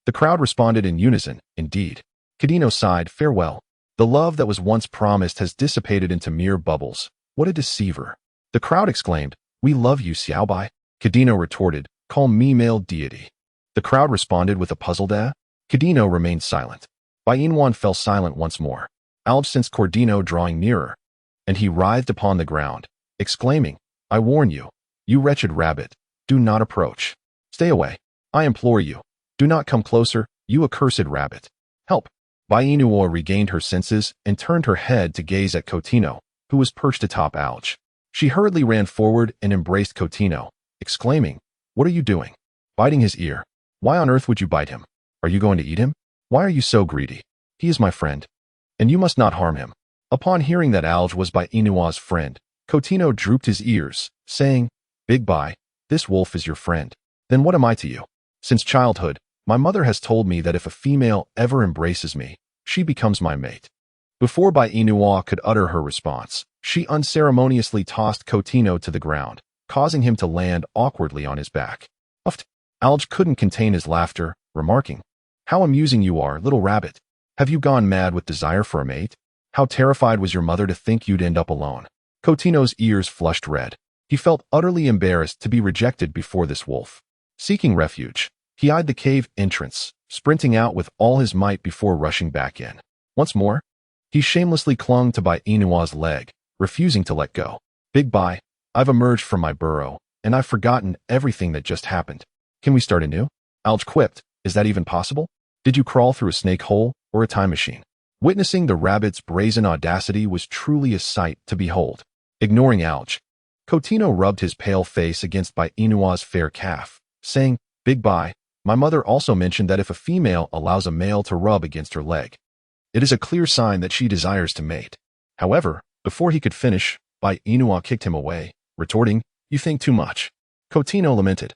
The crowd responded in unison, indeed. Cadino sighed, farewell. The love that was once promised has dissipated into mere bubbles. What a deceiver. The crowd exclaimed, we love you, Xiaobai. Cadino retorted, call me male deity. The crowd responded with a puzzled ah. Cadino remained silent. Bai Inwan fell silent once more. Alj sensed Cordino drawing nearer, and he writhed upon the ground, exclaiming, I warn you, you wretched rabbit, do not approach. Stay away. I implore you. Do not come closer, you accursed rabbit. Help. Bai Inua regained her senses and turned her head to gaze at Cotino, who was perched atop Alj. She hurriedly ran forward and embraced Cotino, exclaiming, what are you doing? Biting his ear. Why on earth would you bite him? Are you going to eat him? Why are you so greedy? He is my friend, and you must not harm him. Upon hearing that Alj was Bai Inua's friend, Cotino drooped his ears, saying, Big Bai, this wolf is your friend. Then what am I to you? Since childhood, my mother has told me that if a female ever embraces me, she becomes my mate. Before Bai Inua could utter her response, she unceremoniously tossed Cotino to the ground, causing him to land awkwardly on his back. Uffed. Alj couldn't contain his laughter, remarking, How amusing you are, little rabbit. Have you gone mad with desire for a mate? How terrified was your mother to think you'd end up alone? Cotino's ears flushed red. He felt utterly embarrassed to be rejected before this wolf. Seeking refuge, he eyed the cave entrance, sprinting out with all his might before rushing back in. Once more, he shamelessly clung to Bai Inua's leg, refusing to let go. Big Bai, I've emerged from my burrow, and I've forgotten everything that just happened. Can we start anew? Alj quipped, is that even possible? Did you crawl through a snake hole or a time machine? Witnessing the rabbit's brazen audacity was truly a sight to behold. Ignoring Alj, Cotino rubbed his pale face against Bai Inua's fair calf, saying, Big Bai, my mother also mentioned that if a female allows a male to rub against her leg, it is a clear sign that she desires to mate. However, before he could finish, Bai Inua kicked him away, retorting, You think too much. Cotino lamented,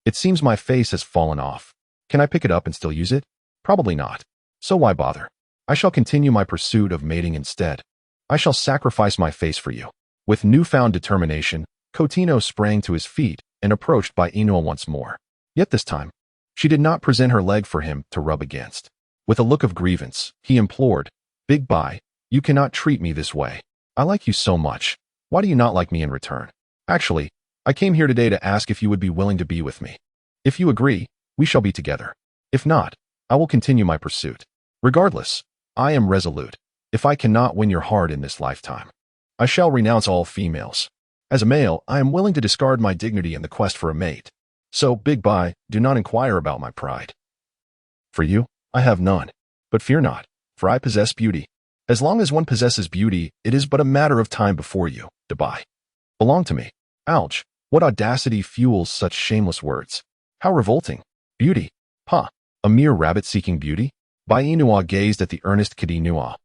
It seems my face has fallen off. Can I pick it up and still use it? Probably not. So why bother? I shall continue my pursuit of mating instead. I shall sacrifice my face for you. With newfound determination, Cotino sprang to his feet and approached Bai Inua once more. Yet this time, she did not present her leg for him to rub against. With a look of grievance, he implored, Big Bai, you cannot treat me this way. I like you so much. Why do you not like me in return? Actually, I came here today to ask if you would be willing to be with me. If you agree, we shall be together. If not, I will continue my pursuit. Regardless, I am resolute. If I cannot win your heart in this lifetime, I shall renounce all females. As a male, I am willing to discard my dignity in the quest for a mate. So, Big Bai, do not inquire about my pride. For you, I have none. But fear not, for I possess beauty. As long as one possesses beauty, it is but a matter of time before you, Dabai, belong to me. Ouch, what audacity fuels such shameless words? How revolting. Beauty. Pah, a mere rabbit seeking beauty? Bai Inua gazed at the earnest Cadinua,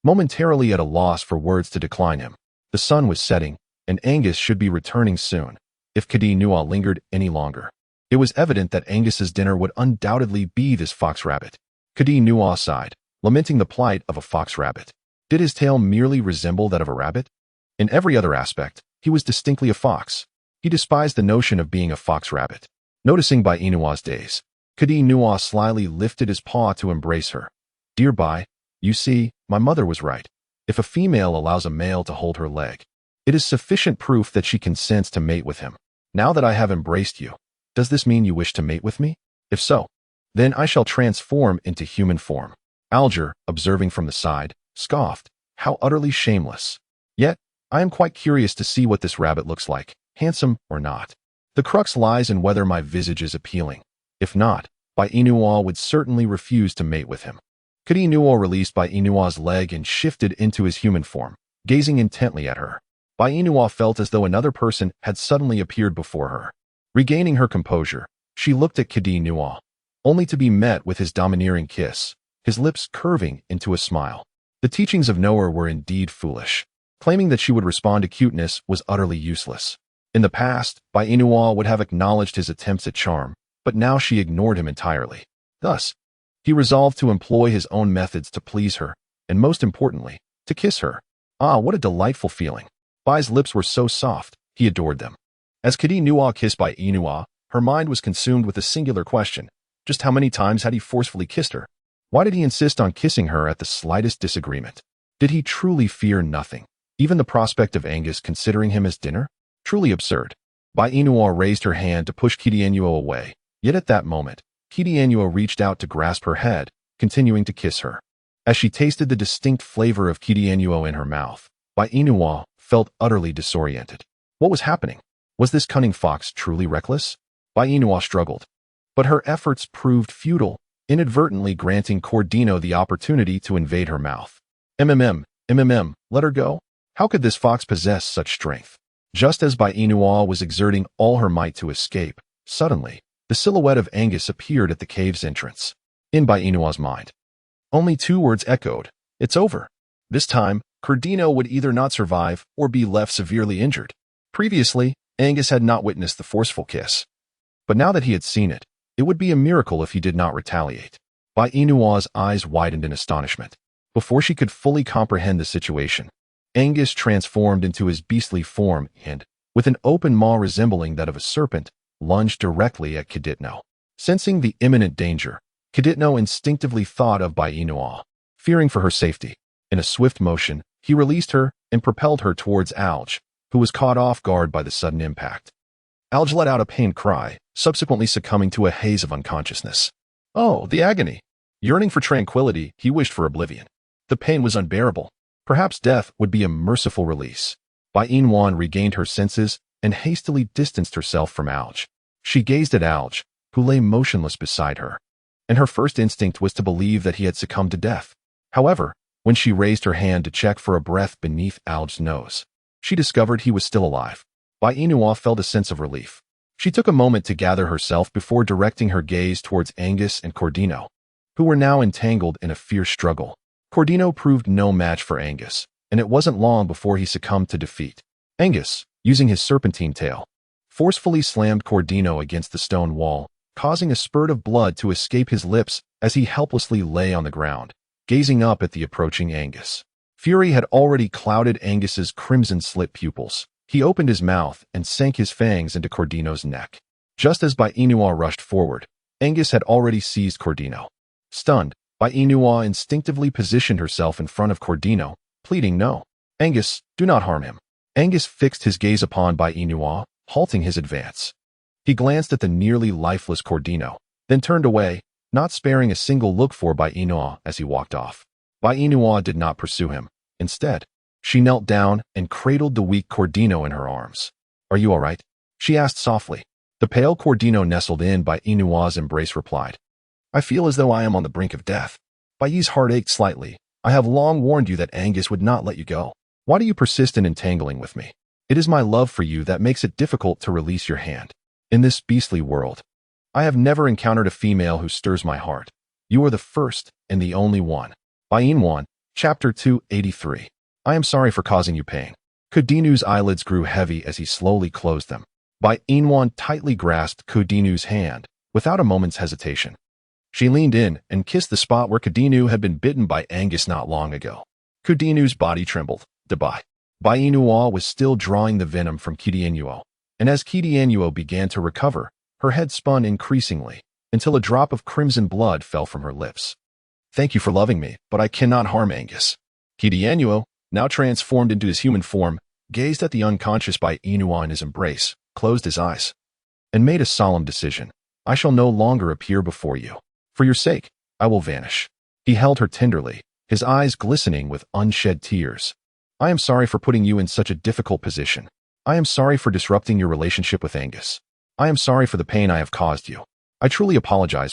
momentarily at a loss for words to decline him. The sun was setting, and Angus should be returning soon, if Cadinua lingered any longer. It was evident that Angus's dinner would undoubtedly be this fox rabbit. Cadinua sighed, lamenting the plight of a fox rabbit. Did his tail merely resemble that of a rabbit? In every other aspect, he was distinctly a fox. He despised the notion of being a fox rabbit. Noticing Bai Inua's daze, Cadinua slyly lifted his paw to embrace her. Dear Bai, you see, my mother was right. If a female allows a male to hold her leg, it is sufficient proof that she consents to mate with him. Now that I have embraced you, does this mean you wish to mate with me? If so, then I shall transform into human form. Alger, observing from the side, scoffed, how utterly shameless. Yet, I am quite curious to see what this rabbit looks like. handsome or not. The crux lies in whether my visage is appealing. If not, Bai-Inua would certainly refuse to mate with him. Kidi-Nuo released Bai-Inua's leg and shifted into his human form, gazing intently at her. Bai-Inua felt as though another person had suddenly appeared before her. Regaining her composure, she looked at Kidi-Nuo, only to be met with his domineering kiss, his lips curving into a smile. The teachings of Noah were indeed foolish. Claiming that she would respond to cuteness was utterly useless. In the past, Bai-Inua would have acknowledged his attempts at charm, but now she ignored him entirely. Thus, he resolved to employ his own methods to please her, and most importantly, to kiss her. Ah, what a delightful feeling. Bai's lips were so soft, he adored them. As Kidi-Nuo kissed Bai-Inua, her mind was consumed with a singular question. Just how many times had he forcefully kissed her? Why did he insist on kissing her at the slightest disagreement? Did he truly fear nothing, even the prospect of Angus considering him as dinner? Truly absurd. Bai-Inua raised her hand to push Kidi-Nuo away, yet at that moment, Kidi-Nuo reached out to grasp her head, continuing to kiss her. As she tasted the distinct flavor of Kidi-Nuo in her mouth, Bai-Inua felt utterly disoriented. What was happening? Was this cunning fox truly reckless? Bai-Inua struggled. But her efforts proved futile, inadvertently granting Cordino the opportunity to invade her mouth. Let her go? How could this fox possess such strength? Just as Bai-Inua was exerting all her might to escape, suddenly, the silhouette of Angus appeared at the cave's entrance. In Bai-Inua's mind, only two words echoed, "It's over." This time, Cordino would either not survive or be left severely injured. Previously, Angus had not witnessed the forceful kiss. But now that he had seen it, it would be a miracle if he did not retaliate. Bai-Inua's eyes widened in astonishment. Before she could fully comprehend the situation, Angus transformed into his beastly form and, with an open maw resembling that of a serpent, lunged directly at Kiditno. Sensing the imminent danger, Kiditno instinctively thought of Bai-Inua, fearing for her safety. In a swift motion, he released her and propelled her towards Alge, who was caught off guard by the sudden impact. Alge let out a pained cry, subsequently succumbing to a haze of unconsciousness. Oh, the agony! Yearning for tranquility, he wished for oblivion. The pain was unbearable. Perhaps death would be a merciful release. Bai-Inua regained her senses and hastily distanced herself from Alge. She gazed at Alge, who lay motionless beside her, and her first instinct was to believe that he had succumbed to death. However, when she raised her hand to check for a breath beneath Alge's nose, she discovered he was still alive. Bai-Inua felt a sense of relief. She took a moment to gather herself before directing her gaze towards Angus and Cordino, who were now entangled in a fierce struggle. Cordino proved no match for Angus, and it wasn't long before he succumbed to defeat. Angus, using his serpentine tail, forcefully slammed Cordino against the stone wall, causing a spurt of blood to escape his lips as he helplessly lay on the ground, gazing up at the approaching Angus. Fury had already clouded Angus's crimson-slit pupils. He opened his mouth and sank his fangs into Cordino's neck. Just as Bai-Inua rushed forward, Angus had already seized Cordino. Stunned, Bai-Inua instinctively positioned herself in front of Cordino, pleading no. Angus, do not harm him. Angus fixed his gaze upon Bai-Inua, halting his advance. He glanced at the nearly lifeless Cordino, then turned away, not sparing a single look for Bai-Inua as he walked off. Bai-Inua did not pursue him. Instead, she knelt down and cradled the weak Cordino in her arms. Are you all right? She asked softly. The pale Cordino nestled in Bai-Inua's embrace replied. I feel as though I am on the brink of death. Bai's heart ached slightly. I have long warned you that Angus would not let you go. Why do you persist in entangling with me? It is my love for you that makes it difficult to release your hand. In this beastly world, I have never encountered a female who stirs my heart. You are the first and the only one. Bai-Inua, Chapter 283. I am sorry for causing you pain. Cordino's eyelids grew heavy as he slowly closed them. Bai-Inua tightly grasped Cordino's hand, without a moment's hesitation. She leaned in and kissed the spot where Cordino had been bitten by Angus not long ago. Cordino's body trembled. Bai-Inua was still drawing the venom from Kidi-Nuo, and as Kidi-Nuo began to recover, her head spun increasingly, until a drop of crimson blood fell from her lips. Thank you for loving me, but I cannot harm Angus. Kidi-Nuo, now transformed into his human form, gazed at the unconscious Bai-Inua in his embrace, closed his eyes, and made a solemn decision. I shall no longer appear before you. For your sake, I will vanish. He held her tenderly, his eyes glistening with unshed tears. I am sorry for putting you in such a difficult position. I am sorry for disrupting your relationship with Angus. I am sorry for the pain I have caused you. I truly apologize.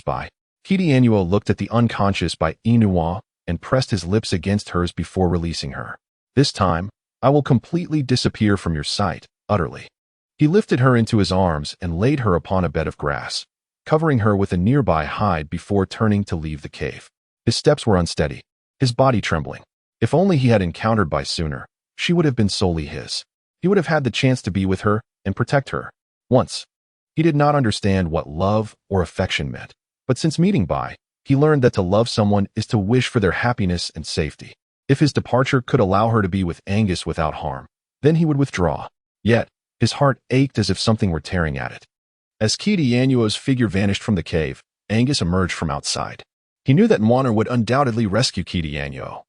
Kidianuo looked at the unconscious Inua and pressed his lips against hers before releasing her. This time, I will completely disappear from your sight, utterly. He lifted her into his arms and laid her upon a bed of grass, covering her with a nearby hide before turning to leave the cave. His steps were unsteady, his body trembling. If only he had encountered Bai sooner, she would have been solely his. He would have had the chance to be with her and protect her. Once, he did not understand what love or affection meant, but since meeting Bai, he learned that to love someone is to wish for their happiness and safety. If his departure could allow her to be with Angus without harm, then he would withdraw. Yet, his heart ached as if something were tearing at it. As Kidianuo's figure vanished from the cave, Angus emerged from outside. He knew that Nwaner would undoubtedly rescue Kidianuo.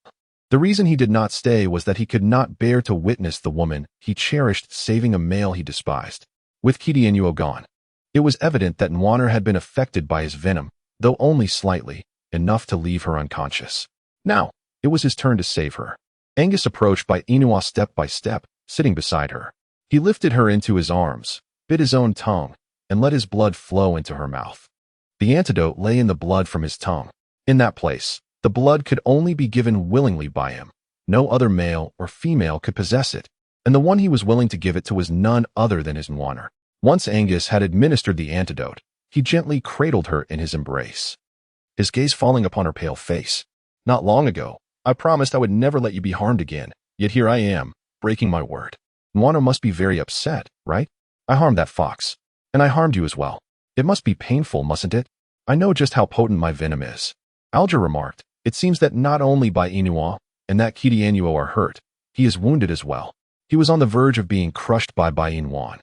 The reason he did not stay was that he could not bear to witness the woman he cherished saving a male he despised. With Kidianuo gone, it was evident that Nwaner had been affected by his venom, though only slightly, enough to leave her unconscious. Now, it was his turn to save her. Angus approached Inua step by step, sitting beside her. He lifted her into his arms, bit his own tongue, and let his blood flow into her mouth. The antidote lay in the blood from his tongue. In that place, the blood could only be given willingly by him. No other male or female could possess it, and the one he was willing to give it to was none other than his Nwaner. Once Angus had administered the antidote, he gently cradled her in his embrace, his gaze falling upon her pale face. Not long ago, I promised I would never let you be harmed again, yet here I am, breaking my word. Nwaner must be very upset, right? I harmed that fox, and I harmed you as well. It must be painful, mustn't it? I know just how potent my venom is. Alger remarked, it seems that not only Inua and that Kidianuo are hurt, he is wounded as well. He was on the verge of being crushed by Inwan.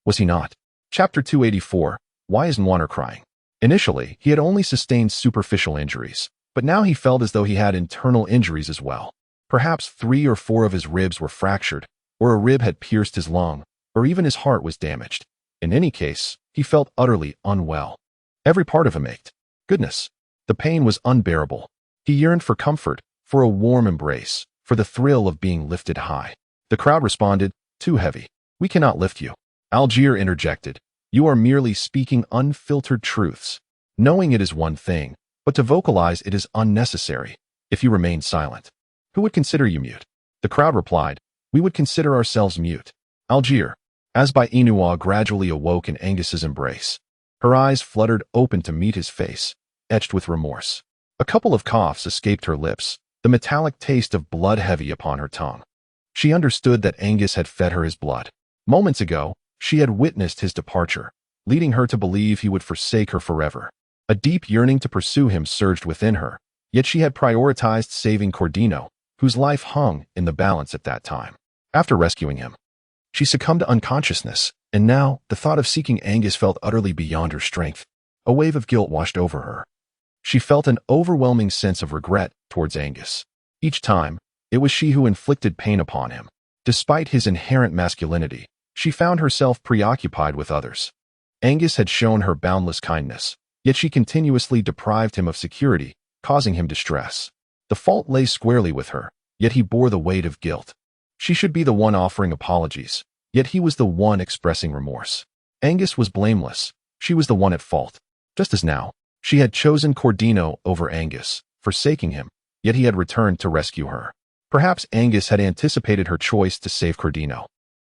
Was he not? Chapter 284, Why is Nwaner crying? Initially, he had only sustained superficial injuries, but now he felt as though he had internal injuries as well. Perhaps 3 or 4 of his ribs were fractured, or a rib had pierced his lung, or even his heart was damaged. In any case, he felt utterly unwell. Every part of him ached. Goodness, the pain was unbearable. He yearned for comfort, for a warm embrace, for the thrill of being lifted high. The crowd responded, too heavy. We cannot lift you. Algier interjected, you are merely speaking unfiltered truths. Knowing it is one thing, but to vocalize it is unnecessary. If you remain silent, who would consider you mute? The crowd replied, we would consider ourselves mute. Algier, as Inua gradually awoke in Angus's embrace. Her eyes fluttered open to meet his face, etched with remorse. A couple of coughs escaped her lips, the metallic taste of blood heavy upon her tongue. She understood that Angus had fed her his blood. Moments ago, she had witnessed his departure, leading her to believe he would forsake her forever. A deep yearning to pursue him surged within her, yet she had prioritized saving Cordino, whose life hung in the balance at that time. After rescuing him, she succumbed to unconsciousness, and now the thought of seeking Angus felt utterly beyond her strength. A wave of guilt washed over her. She felt an overwhelming sense of regret towards Angus. Each time, it was she who inflicted pain upon him. Despite his inherent masculinity, she found herself preoccupied with others. Angus had shown her boundless kindness, yet she continuously deprived him of security, causing him distress. The fault lay squarely with her, yet he bore the weight of guilt. She should be the one offering apologies, yet he was the one expressing remorse. Angus was blameless, she was the one at fault. Just as now, she had chosen Cordino over Angus, forsaking him, yet he had returned to rescue her. Perhaps Angus had anticipated her choice to save Cordino,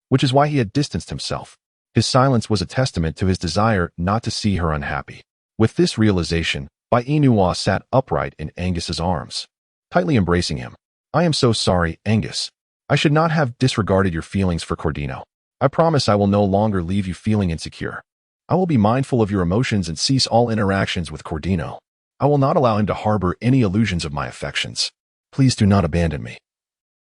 which is why he had distanced himself. His silence was a testament to his desire not to see her unhappy. With this realization, Inua sat upright in Angus's arms, tightly embracing him. I am so sorry, Angus. I should not have disregarded your feelings for Cordino. I promise I will no longer leave you feeling insecure. I will be mindful of your emotions and cease all interactions with Cordino. I will not allow him to harbor any illusions of my affections. Please do not abandon me.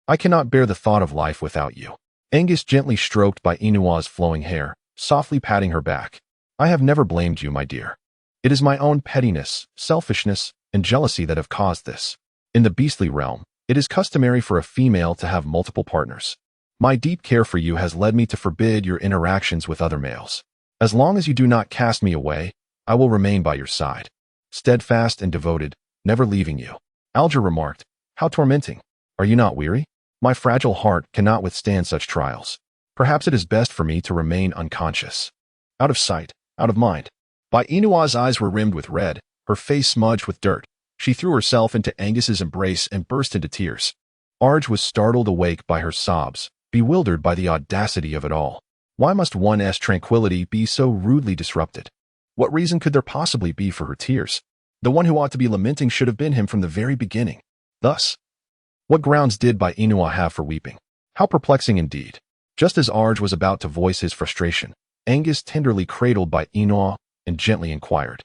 I cannot bear the thought of life without you. Angus gently stroked Inua's flowing hair, softly patting her back. I have never blamed you, my dear. It is my own pettiness, selfishness, and jealousy that have caused this. In the beastly realm, it is customary for a female to have multiple partners. My deep care for you has led me to forbid your interactions with other males. As long as you do not cast me away, I will remain by your side, steadfast and devoted, never leaving you. Alger remarked, how tormenting. Are you not weary? My fragile heart cannot withstand such trials. Perhaps it is best for me to remain unconscious. Out of sight, out of mind. Bai Inua's eyes were rimmed with red, her face smudged with dirt. She threw herself into Angus's embrace and burst into tears. Arj was startled awake by her sobs, bewildered by the audacity of it all. Why must one's tranquility be so rudely disrupted? What reason could there possibly be for her tears? The one who ought to be lamenting should have been him from the very beginning. Thus, what grounds did Bai Inua have for weeping? How perplexing indeed. Just as Arj was about to voice his frustration, Angus tenderly cradled Bai Inua and gently inquired,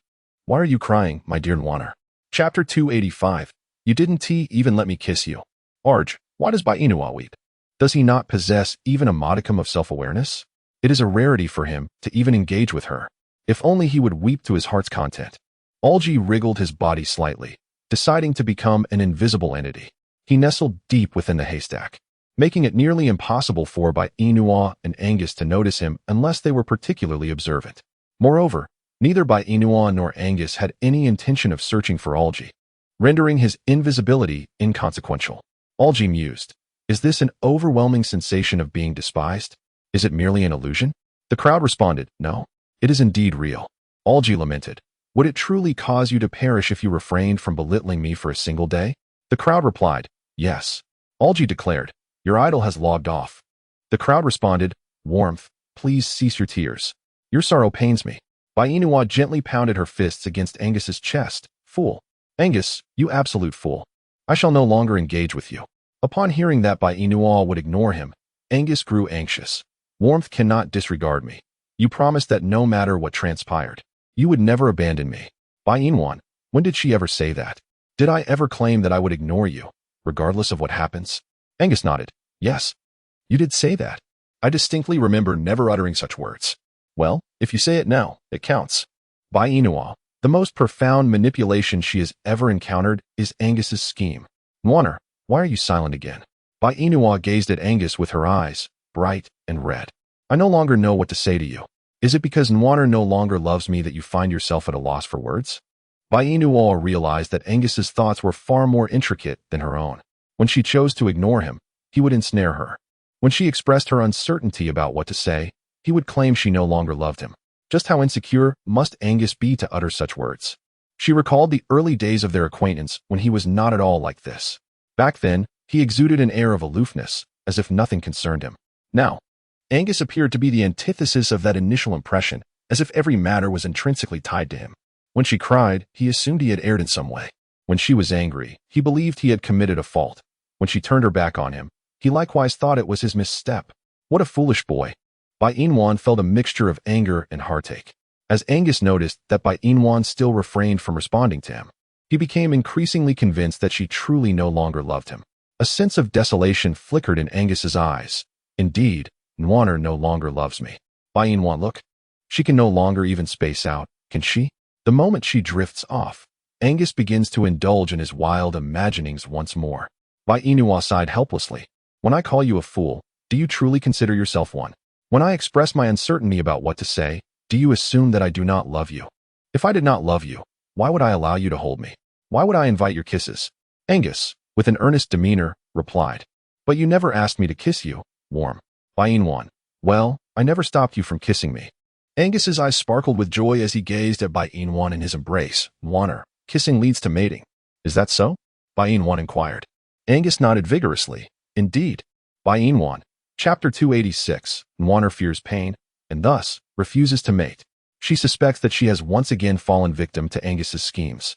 "Why are you crying, my dear Nwaner?" Chapter 285. You didn't even let me kiss you. Arj, why does Bai Inua weep? Does he not possess even a modicum of self-awareness? It is a rarity for him to even engage with her. If only he would weep to his heart's content. Alji wriggled his body slightly, deciding to become an invisible entity. He nestled deep within the haystack, making it nearly impossible for Bai Inua and Angus to notice him unless they were particularly observant. Moreover, neither Bai Inua nor Angus had any intention of searching for Alji, rendering his invisibility inconsequential. Alji mused, "Is this an overwhelming sensation of being despised? Is it merely an illusion?" The crowd responded, "No, it is indeed real." Alji lamented, "Would it truly cause you to perish if you refrained from belittling me for a single day?" The crowd replied, "Yes." Alji declared, "Your idol has logged off." The crowd responded, "Warmth, please cease your tears. Your sorrow pains me." Bai Inua gently pounded her fists against Angus's chest. "Fool. Angus, you absolute fool. I shall no longer engage with you." Upon hearing that Bai Inua would ignore him, Angus grew anxious. "Warmth cannot disregard me. You promised that no matter what transpired, you would never abandon me." Bai Inua, when did she ever say that? Did I ever claim that I would ignore you, regardless of what happens? Angus nodded. "Yes, you did say that. I distinctly remember never uttering such words." "Well, if you say it now, it counts." Bai Inua, the most profound manipulation she has ever encountered is Angus's scheme. "Nwaner, why are you silent again?" Bai Inua gazed at Angus with her eyes, bright and red. "I no longer know what to say to you. Is it because Nwaner no longer loves me that you find yourself at a loss for words?" Bai Inua realized that Angus's thoughts were far more intricate than her own. When she chose to ignore him, he would ensnare her. When she expressed her uncertainty about what to say, he would claim she no longer loved him. Just how insecure must Angus be to utter such words? She recalled the early days of their acquaintance when he was not at all like this. Back then, he exuded an air of aloofness, as if nothing concerned him. Now, Angus appeared to be the antithesis of that initial impression, as if every matter was intrinsically tied to him. When she cried, he assumed he had erred in some way. When she was angry, he believed he had committed a fault. When she turned her back on him, he likewise thought it was his misstep. What a foolish boy. Bai Inwan felt a mixture of anger and heartache. As Angus noticed that Bai Inwan still refrained from responding to him, he became increasingly convinced that she truly no longer loved him. A sense of desolation flickered in Angus's eyes. Indeed, Nwaner no longer loves me. Bai Inwan, look. She can no longer even space out, can she? The moment she drifts off, Angus begins to indulge in his wild imaginings once more. Bai Inua sighed helplessly. When I call you a fool, do you truly consider yourself one? When I express my uncertainty about what to say, do you assume that I do not love you? If I did not love you, why would I allow you to hold me? Why would I invite your kisses? Angus, with an earnest demeanor, replied. But you never asked me to kiss you, warm. Bai Inwan. Well, I never stopped you from kissing me. Angus's eyes sparkled with joy as he gazed at Bai Inwan in his embrace. Nwaner, kissing leads to mating. Is that so? Bai Inwan inquired. Angus nodded vigorously. Indeed. Bai Inwan. Chapter 286. Nwaner fears pain, and thus refuses to mate. She suspects that she has once again fallen victim to Angus's schemes.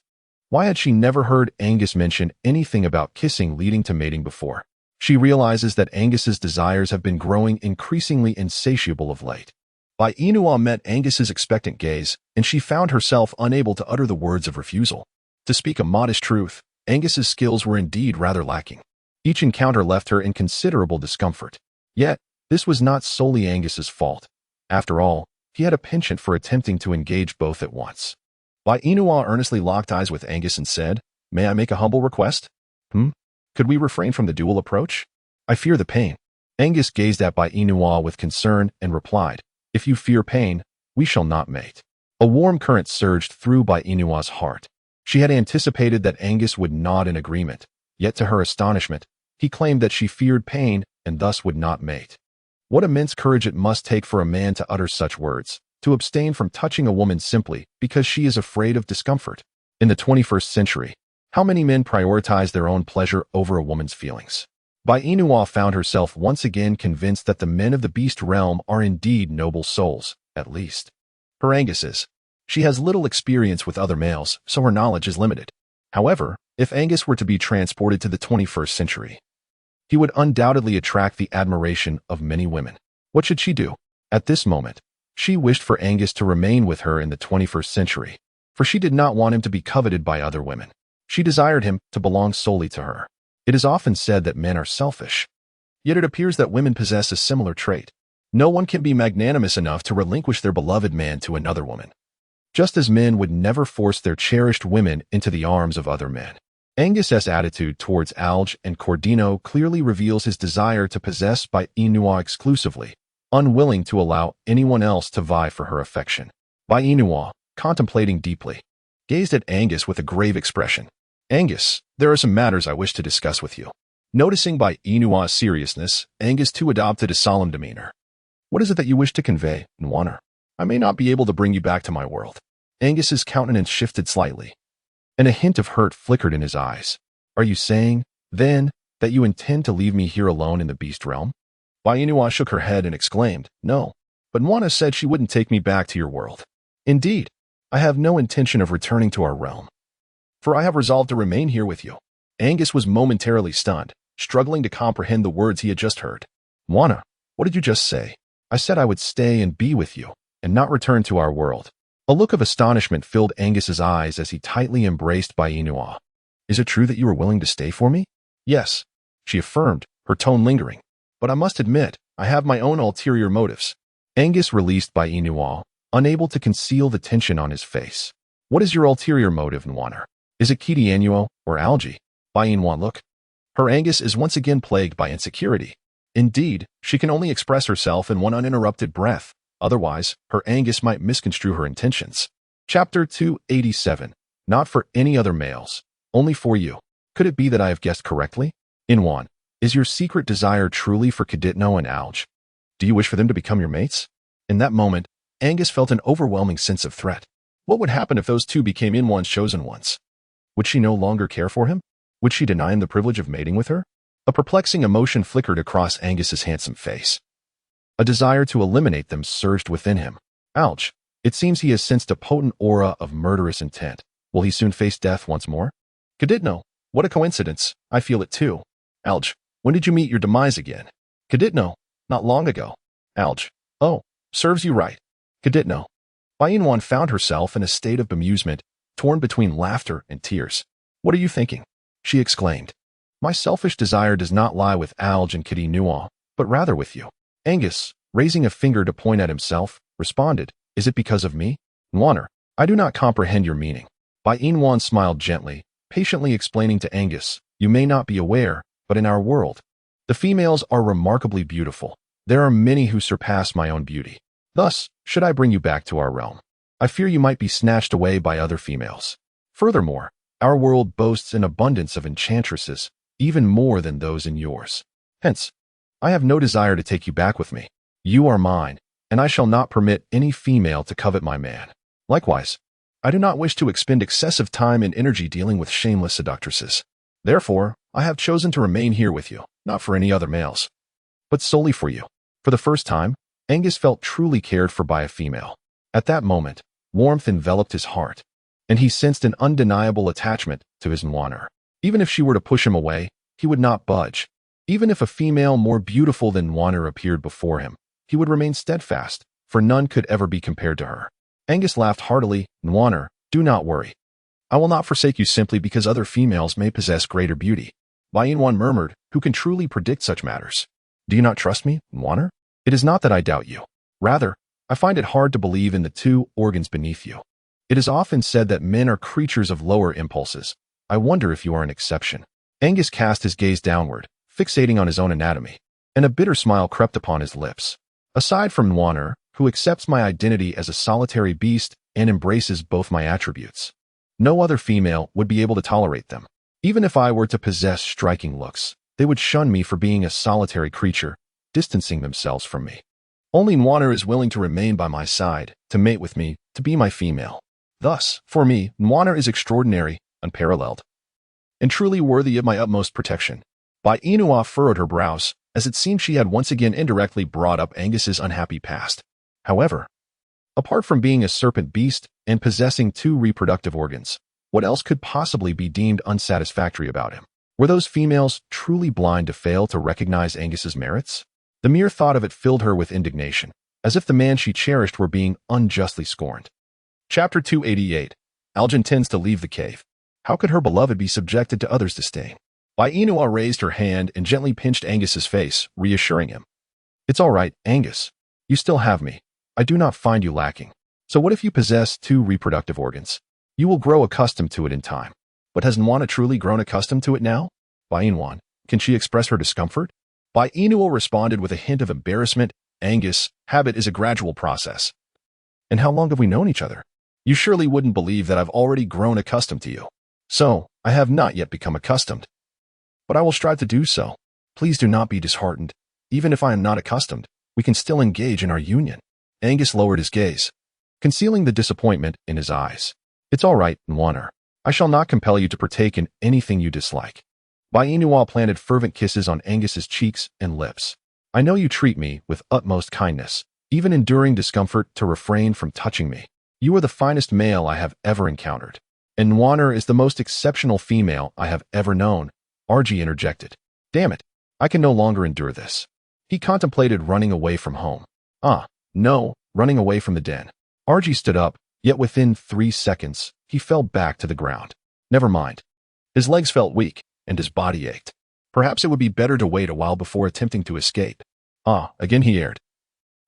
Why had she never heard Angus mention anything about kissing leading to mating before? She realizes that Angus's desires have been growing increasingly insatiable of late. Bai Inua met Angus's expectant gaze, and she found herself unable to utter the words of refusal. To speak a modest truth, Angus's skills were indeed rather lacking. Each encounter left her in considerable discomfort. Yet, this was not solely Angus's fault. After all, he had a penchant for attempting to engage both at once. Bai Inua earnestly locked eyes with Angus and said, May I make a humble request? Could we refrain from the dual approach? I fear the pain. Angus gazed at Bai Inua with concern and replied, If you fear pain, we shall not mate. A warm current surged through Bai Inua's heart. She had anticipated that Angus would nod in agreement, yet to her astonishment, he claimed that she feared pain and thus would not mate. What immense courage it must take for a man to utter such words, to abstain from touching a woman simply because she is afraid of discomfort. In the 21st century, how many men prioritize their own pleasure over a woman's feelings? Bai Inua found herself once again convinced that the men of the beast realm are indeed noble souls, at least. Her Angus is. She has little experience with other males, so her knowledge is limited. However, if Angus were to be transported to the 21st century, he would undoubtedly attract the admiration of many women. What should she do? At this moment, she wished for Angus to remain with her in the 21st century, for she did not want him to be coveted by other women. She desired him to belong solely to her. It is often said that men are selfish, yet it appears that women possess a similar trait. No one can be magnanimous enough to relinquish their beloved man to another woman, just as men would never force their cherished women into the arms of other men. Angus's attitude towards Alge and Cordino clearly reveals his desire to possess Bai Inua exclusively, unwilling to allow anyone else to vie for her affection. Bai Inua, contemplating deeply, gazed at Angus with a grave expression. Angus, there are some matters I wish to discuss with you. Noticing Bai Inua's seriousness, Angus too adopted a solemn demeanor. What is it that you wish to convey, Nwana? I may not be able to bring you back to my world. Angus's countenance shifted slightly, and a hint of hurt flickered in his eyes. Are you saying, then, that you intend to leave me here alone in the beast realm? Bai Inua shook her head and exclaimed, No, but Nwana said she wouldn't take me back to your world. Indeed, I have no intention of returning to our realm, for I have resolved to remain here with you. Angus was momentarily stunned, struggling to comprehend the words he had just heard. Nwana, what did you just say? I said I would stay and be with you, and not return to our world. A look of astonishment filled Angus's eyes as he tightly embraced Bai Inua. Is it true that you are willing to stay for me? Yes, she affirmed, her tone lingering. But I must admit, I have my own ulterior motives. Angus released Bai Inua, unable to conceal the tension on his face. What is your ulterior motive, Nwana? Is it Kidianuo or Algae? Bai Inua look. Her Angus is once again plagued by insecurity. Indeed, she can only express herself in one uninterrupted breath. Otherwise, her Angus might misconstrue her intentions. Chapter 287. Not for any other males, only for you. Could it be that I have guessed correctly? Inwan, is your secret desire truly for Kaditno and Alge? Do you wish for them to become your mates? In that moment, Angus felt an overwhelming sense of threat. What would happen if those two became Inwan's chosen ones? Would she no longer care for him? Would she deny him the privilege of mating with her? A perplexing emotion flickered across Angus's handsome face. A desire to eliminate them surged within him. Ouch! It seems he has sensed a potent aura of murderous intent. Will he soon face death once more? Kaditno, what a coincidence. I feel it too. Alge, when did you meet your demise again? Kaditno, not long ago. Alge, oh, serves you right. Kaditno. Bai Inwan found herself in a state of bemusement, torn between laughter and tears. What are you thinking? She exclaimed. My selfish desire does not lie with Alge and Kaditno, but rather with you. Angus, raising a finger to point at himself, responded, Is it because of me? Nwana, I do not comprehend your meaning. Bai Inwan smiled gently, patiently explaining to Angus, You may not be aware, but in our world, the females are remarkably beautiful. There are many who surpass my own beauty. Thus, should I bring you back to our realm, I fear you might be snatched away by other females. Furthermore, our world boasts an abundance of enchantresses, even more than those in yours. Hence, I have no desire to take you back with me. You are mine, and I shall not permit any female to covet my man. Likewise, I do not wish to expend excessive time and energy dealing with shameless seductresses. Therefore, I have chosen to remain here with you, not for any other males, but solely for you. For the first time, Angus felt truly cared for by a female. At that moment, warmth enveloped his heart, and he sensed an undeniable attachment to his Nwana. Even if she were to push him away, he would not budge. Even if a female more beautiful than Nwana appeared before him, he would remain steadfast, for none could ever be compared to her. Angus laughed heartily. Nwana, do not worry. I will not forsake you simply because other females may possess greater beauty. Bai Inwan murmured, Who can truly predict such matters? Do you not trust me, Nwana? It is not that I doubt you. Rather, I find it hard to believe in the two organs beneath you. It is often said that men are creatures of lower impulses. I wonder if you are an exception. Angus cast his gaze downward, fixating on his own anatomy, and a bitter smile crept upon his lips. Aside from Nwana, who accepts my identity as a solitary beast and embraces both my attributes, no other female would be able to tolerate them. Even if I were to possess striking looks, they would shun me for being a solitary creature, distancing themselves from me. Only Nwana is willing to remain by my side, to mate with me, to be my female. Thus, for me, Nwana is extraordinary, unparalleled, and truly worthy of my utmost protection. Bai Inua furrowed her brows, as it seemed she had once again indirectly brought up Angus's unhappy past. However, apart from being a serpent beast and possessing 2 reproductive organs, what else could possibly be deemed unsatisfactory about him? Were those females truly blind to fail to recognize Angus's merits? The mere thought of it filled her with indignation, as if the man she cherished were being unjustly scorned. Chapter 288. Algin tends to leave the cave. How could her beloved be subjected to others' disdain? Bai Inua raised her hand and gently pinched Angus's face, reassuring him. It's all right, Angus. You still have me. I do not find you lacking. So what if you possess 2 reproductive organs? You will grow accustomed to it in time. But has Nwana truly grown accustomed to it now? Bai Inwan, can she express her discomfort? Bai Inua responded with a hint of embarrassment. Angus, habit is a gradual process. And how long have we known each other? You surely wouldn't believe that I've already grown accustomed to you. So, I have not yet become accustomed. But I will strive to do so. Please do not be disheartened. Even if I am not accustomed, we can still engage in our union. Angus lowered his gaze, concealing the disappointment in his eyes. It's all right, Nwana. I shall not compel you to partake in anything you dislike. Bai Inua planted fervent kisses on Angus's cheeks and lips. I know you treat me with utmost kindness, even enduring discomfort to refrain from touching me. You are the finest male I have ever encountered. And Nwana is the most exceptional female I have ever known, Argy interjected. Damn it, I can no longer endure this. He contemplated running away from home. No, running away from the den. Argy stood up, yet within 3 seconds, he fell back to the ground. Never mind. His legs felt weak, and his body ached. Perhaps it would be better to wait a while before attempting to escape. Again he erred.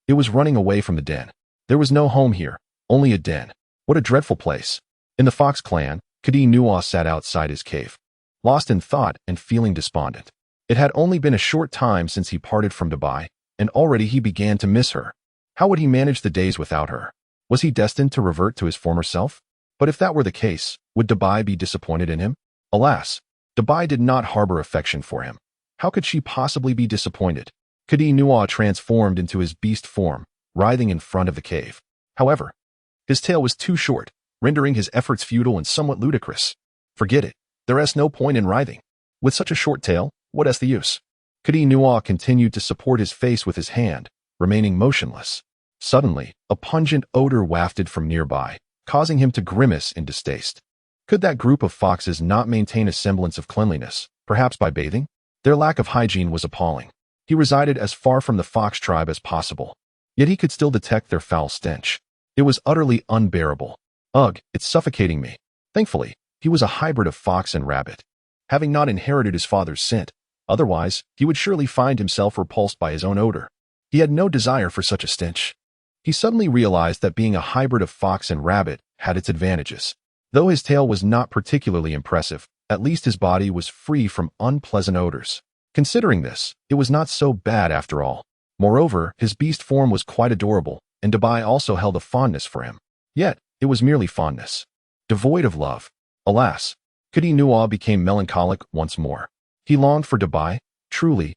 It was running away from the den. There was no home here, only a den. What a dreadful place. In the Fox clan, Kadi Nua sat outside his cave, lost in thought and feeling despondent. It had only been a short time since he parted from Dubai, and already he began to miss her. How would he manage the days without her? Was he destined to revert to his former self? But if that were the case, would Dubai be disappointed in him? Alas, Dubai did not harbor affection for him. How could she possibly be disappointed? Kadi Nua transformed into his beast form, writhing in front of the cave. However, his tail was too short, rendering his efforts futile and somewhat ludicrous. Forget it. There is no point in writhing. With such a short tail, what is the use? Kadi Nua continued to support his face with his hand, remaining motionless. Suddenly, a pungent odor wafted from nearby, causing him to grimace in distaste. Could that group of foxes not maintain a semblance of cleanliness, perhaps by bathing? Their lack of hygiene was appalling. He resided as far from the fox tribe as possible, yet he could still detect their foul stench. It was utterly unbearable. Ugh, it's suffocating me. Thankfully, he was a hybrid of fox and rabbit, having not inherited his father's scent. Otherwise, he would surely find himself repulsed by his own odor. He had no desire for such a stench. He suddenly realized that being a hybrid of fox and rabbit had its advantages. Though his tail was not particularly impressive, at least his body was free from unpleasant odors. Considering this, it was not so bad after all. Moreover, his beast form was quite adorable, and Dubai also held a fondness for him. Yet, it was merely fondness, devoid of love. Alas, Kadi Nua became melancholic once more. He longed for Dubai, truly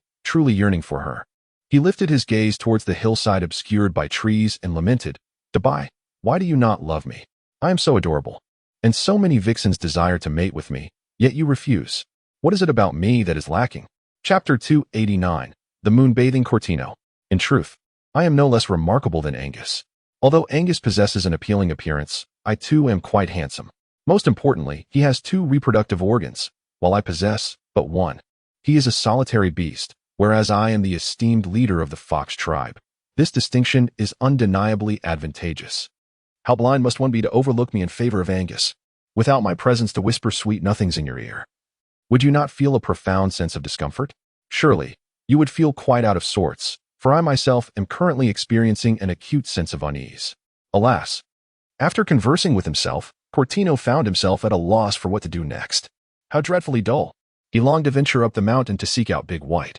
yearning for her. He lifted his gaze towards the hillside obscured by trees and lamented, Dubai, why do you not love me? I am so adorable, and so many vixens desire to mate with me, yet you refuse. What is it about me that is lacking? Chapter 289. The Moonbathing Cortino. In truth, I am no less remarkable than Angus. Although Angus possesses an appealing appearance, I too am quite handsome. Most importantly, he has 2 reproductive organs, while I possess but 1. He is a solitary beast, whereas I am the esteemed leader of the fox tribe. This distinction is undeniably advantageous. How blind must one be to overlook me in favor of Angus, without my presence to whisper sweet nothings in your ear? Would you not feel a profound sense of discomfort? Surely, you would feel quite out of sorts, for I myself am currently experiencing an acute sense of unease. Alas, after conversing with himself, Cortino found himself at a loss for what to do next. How dreadfully dull. He longed to venture up the mountain to seek out Big White.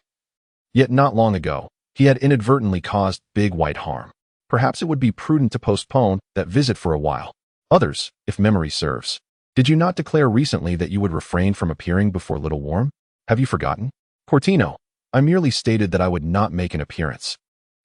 Yet not long ago, he had inadvertently caused Big White harm. Perhaps it would be prudent to postpone that visit for a while. Others, if memory serves. Did you not declare recently that you would refrain from appearing before Little Worm? Have you forgotten? Cortino, I merely stated that I would not make an appearance.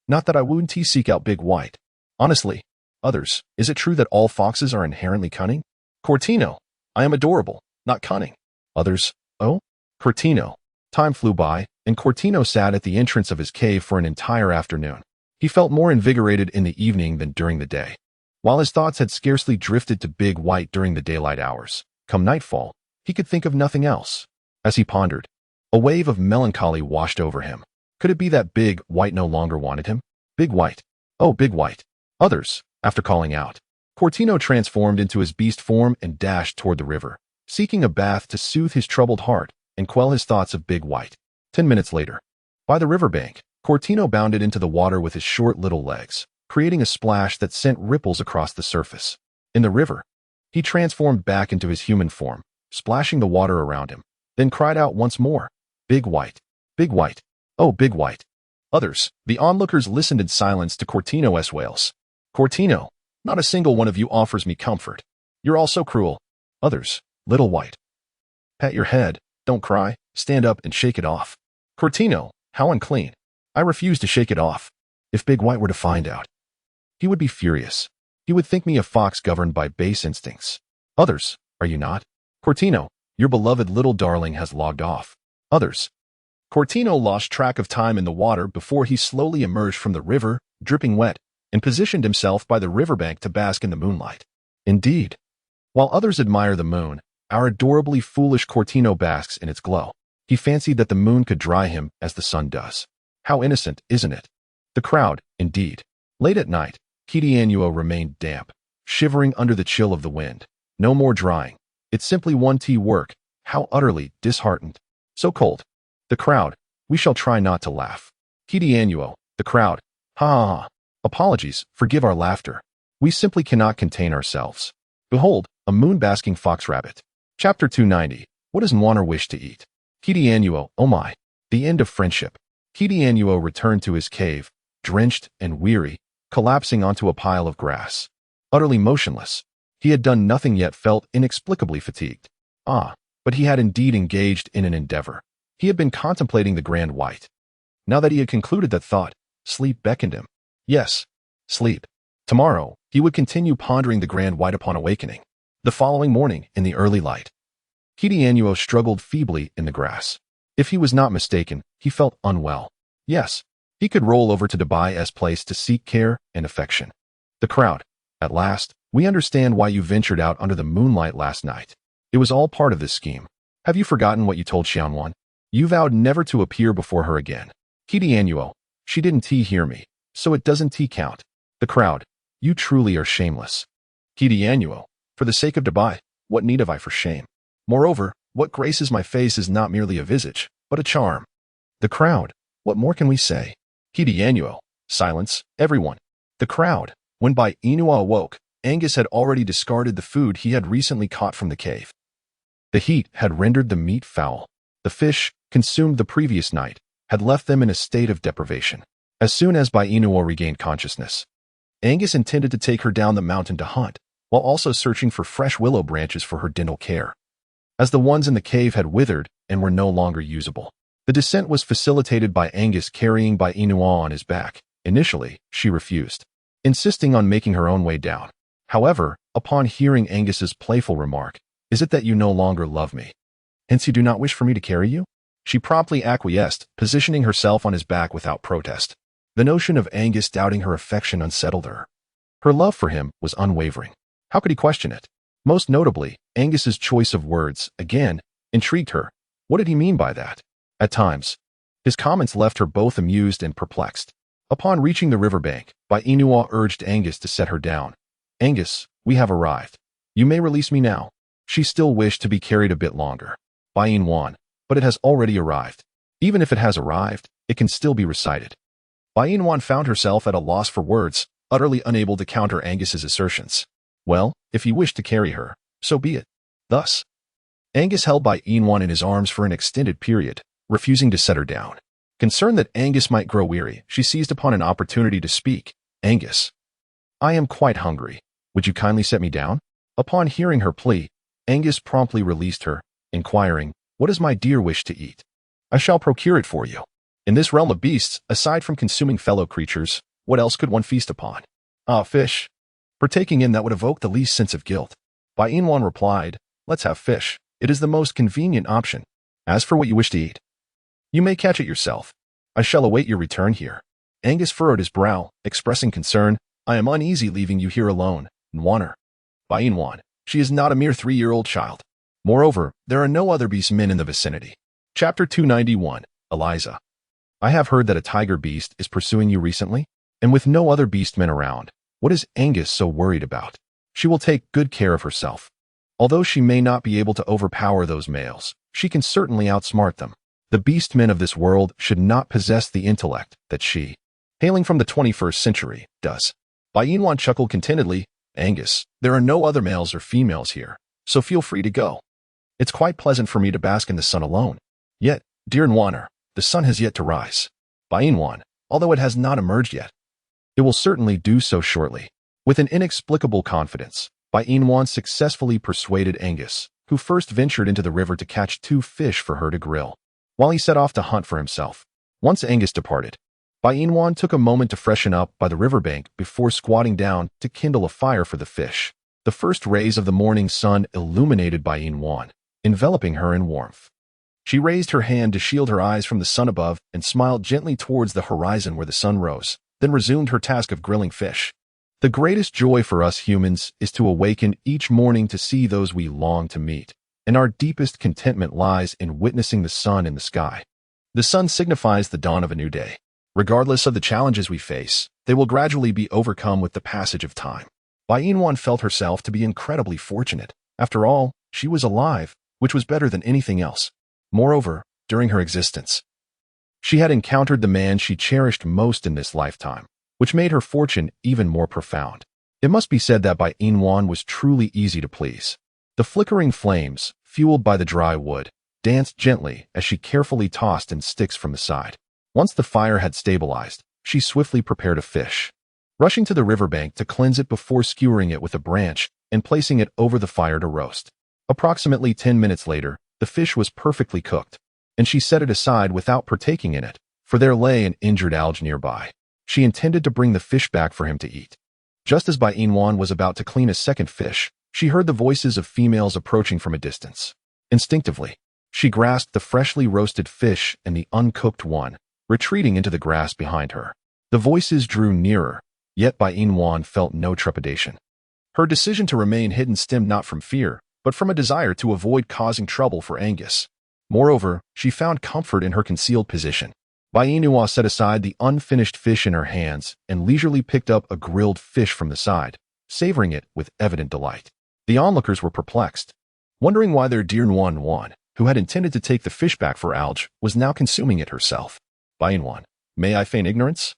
Not that I wouldn't seek out Big White. Honestly, others, is it true that all foxes are inherently cunning? Cortino, I am adorable, not cunning. Others, oh? Cortino. Time flew by, and Cortino sat at the entrance of his cave for an entire afternoon. He felt more invigorated in the evening than during the day. While his thoughts had scarcely drifted to Big White during the daylight hours, come nightfall, he could think of nothing else. As he pondered, a wave of melancholy washed over him. Could it be that Big White no longer wanted him? Big White. Oh, Big White. Others, after calling out. Cortino transformed into his beast form and dashed toward the river, seeking a bath to soothe his troubled heart and quell his thoughts of Big White. 10 minutes later, by the riverbank, Cortino bounded into the water with his short little legs, creating a splash that sent ripples across the surface. In the river, he transformed back into his human form, splashing the water around him, then cried out once more, Big White. Big White. Oh, Big White. Others, the onlookers, listened in silence to Cortino's wails. Cortino, not a single one of you offers me comfort. You're all so cruel. Others, Little White. Pat your head, don't cry, stand up and shake it off. Cortino, how unclean. I refuse to shake it off. If Big White were to find out, he would be furious. He would think me a fox governed by base instincts. Others, are you not? Cortino, your beloved little darling has logged off. Others. Cortino lost track of time in the water before he slowly emerged from the river, dripping wet, and positioned himself by the riverbank to bask in the moonlight. Indeed, while others admire the moon, our adorably foolish Cortino basks in its glow. He fancied that the moon could dry him as the sun does. How innocent, isn't it? The crowd, indeed. Late at night, Kitianuo remained damp, shivering under the chill of the wind. No more drying. It's simply one tea work. How utterly disheartened. So cold. The crowd, we shall try not to laugh. Kitianuo, the crowd, ha ha ha. Apologies, forgive our laughter. We simply cannot contain ourselves. Behold, a moon-basking fox rabbit. Chapter 290. What does Nwaner wish to eat? Kitianuo, oh my. The end of friendship. Kitianuo returned to his cave, drenched and weary, collapsing onto a pile of grass. Utterly motionless. He had done nothing yet felt inexplicably fatigued. Ah, but he had indeed engaged in an endeavor. He had been contemplating the Grand White. Now that he had concluded that thought, sleep beckoned him. Yes, sleep. Tomorrow, he would continue pondering the Grand White upon awakening. The following morning, in the early light, Kitianuo struggled feebly in the grass. If he was not mistaken, he felt unwell. Yes, he could roll over to Dubai's place to seek care and affection. The crowd. At last, we understand why you ventured out under the moonlight last night. It was all part of this scheme. Have you forgotten what you told Xianwan? You vowed never to appear before her again. Kitianuo, she didn't hear me, so it doesn't count. The crowd. You truly are shameless. Kitianuo, for the sake of Dubai, what need have I for shame? Moreover, what graces my face is not merely a visage, but a charm. The crowd. What more can we say? Kitianuo. Silence, everyone. The crowd. When Bai Inua awoke, Angus had already discarded the food he had recently caught from the cave. The heat had rendered the meat foul. The fish, consumed the previous night, had left them in a state of deprivation. As soon as Bai Inua regained consciousness, Angus intended to take her down the mountain to hunt, while also searching for fresh willow branches for her dental care, as the ones in the cave had withered and were no longer usable. The descent was facilitated by Angus carrying Bai Inua on his back. Initially, she refused, insisting on making her own way down. However, upon hearing Angus's playful remark, "Is it that you no longer love me? Hence you do not wish for me to carry you?" she promptly acquiesced, positioning herself on his back without protest. The notion of Angus doubting her affection unsettled her. Her love for him was unwavering. How could he question it? Most notably, Angus's choice of words, again, intrigued her. What did he mean by that? At times, his comments left her both amused and perplexed. Upon reaching the riverbank, Bai Inua urged Angus to set her down. "Angus, we have arrived. You may release me now." She still wished to be carried a bit longer. Bai Inwan, but it has already arrived. Even if it has arrived, it can still be recited. Bai Inwan found herself at a loss for words, utterly unable to counter Angus's assertions. Well, if he wished to carry her, so be it. Thus, Angus held Bai Inwan in his arms for an extended period, refusing to set her down. Concerned that Angus might grow weary, she seized upon an opportunity to speak. "Angus, I am quite hungry. Would you kindly set me down?" Upon hearing her plea, Angus promptly released her, inquiring, "What does my dear wish to eat? I shall procure it for you." In this realm of beasts, aside from consuming fellow creatures, what else could one feast upon? Ah, fish. Partaking in that would evoke the least sense of guilt. Bai Inwan replied, let's have fish. It is the most convenient option. As for what you wish to eat, you may catch it yourself. I shall await your return here. Angus furrowed his brow, expressing concern. I am uneasy leaving you here alone, Nwaner. Bai Inwan, she is not a mere 3-year-old child. Moreover, there are no other beast men in the vicinity. Chapter 291, Eliza. I have heard that a tiger beast is pursuing you recently, and with no other beast men around. What is Angus so worried about? She will take good care of herself. Although she may not be able to overpower those males, she can certainly outsmart them. The beastmen of this world should not possess the intellect that she, hailing from the 21st century, does. Bai Inwan chuckled contentedly. Angus, there are no other males or females here, so feel free to go. It's quite pleasant for me to bask in the sun alone. Yet, dear Nwaner, the sun has yet to rise. Bai Inwan, although it has not emerged yet, it will certainly do so shortly. With an inexplicable confidence, Bai Inwan successfully persuaded Angus, who first ventured into the river to catch 2 fish for her to grill, while he set off to hunt for himself. Once Angus departed, Bai Inwan took a moment to freshen up by the riverbank before squatting down to kindle a fire for the fish. The first rays of the morning sun illuminated Bai Inwan, enveloping her in warmth. She raised her hand to shield her eyes from the sun above and smiled gently towards the horizon where the sun rose, then resumed her task of grilling fish. The greatest joy for us humans is to awaken each morning to see those we long to meet, and our deepest contentment lies in witnessing the sun in the sky. The sun signifies the dawn of a new day. Regardless of the challenges we face, they will gradually be overcome with the passage of time. Bai Inwan felt herself to be incredibly fortunate. After all, she was alive, which was better than anything else. Moreover, during her existence, she had encountered the man she cherished most in this lifetime, which made her fortune even more profound. It must be said that Bai Inwan was truly easy to please. The flickering flames, fueled by the dry wood, danced gently as she carefully tossed in sticks from the side. Once the fire had stabilized, she swiftly prepared a fish, rushing to the riverbank to cleanse it before skewering it with a branch and placing it over the fire to roast. Approximately 10 minutes later, the fish was perfectly cooked, and she set it aside without partaking in it, for there lay an injured alge nearby. She intended to bring the fish back for him to eat. Just as Bai Inwan was about to clean a second fish, she heard the voices of females approaching from a distance. Instinctively, she grasped the freshly roasted fish and the uncooked one, retreating into the grass behind her. The voices drew nearer, yet Bai Inwan felt no trepidation. Her decision to remain hidden stemmed not from fear, but from a desire to avoid causing trouble for Angus. Moreover, she found comfort in her concealed position. Bai Inwan set aside the unfinished fish in her hands and leisurely picked up a grilled fish from the side, savoring it with evident delight. The onlookers were perplexed, wondering why their dear Nwan, who had intended to take the fish back for alge, was now consuming it herself. Bai Inwan, may I feign ignorance?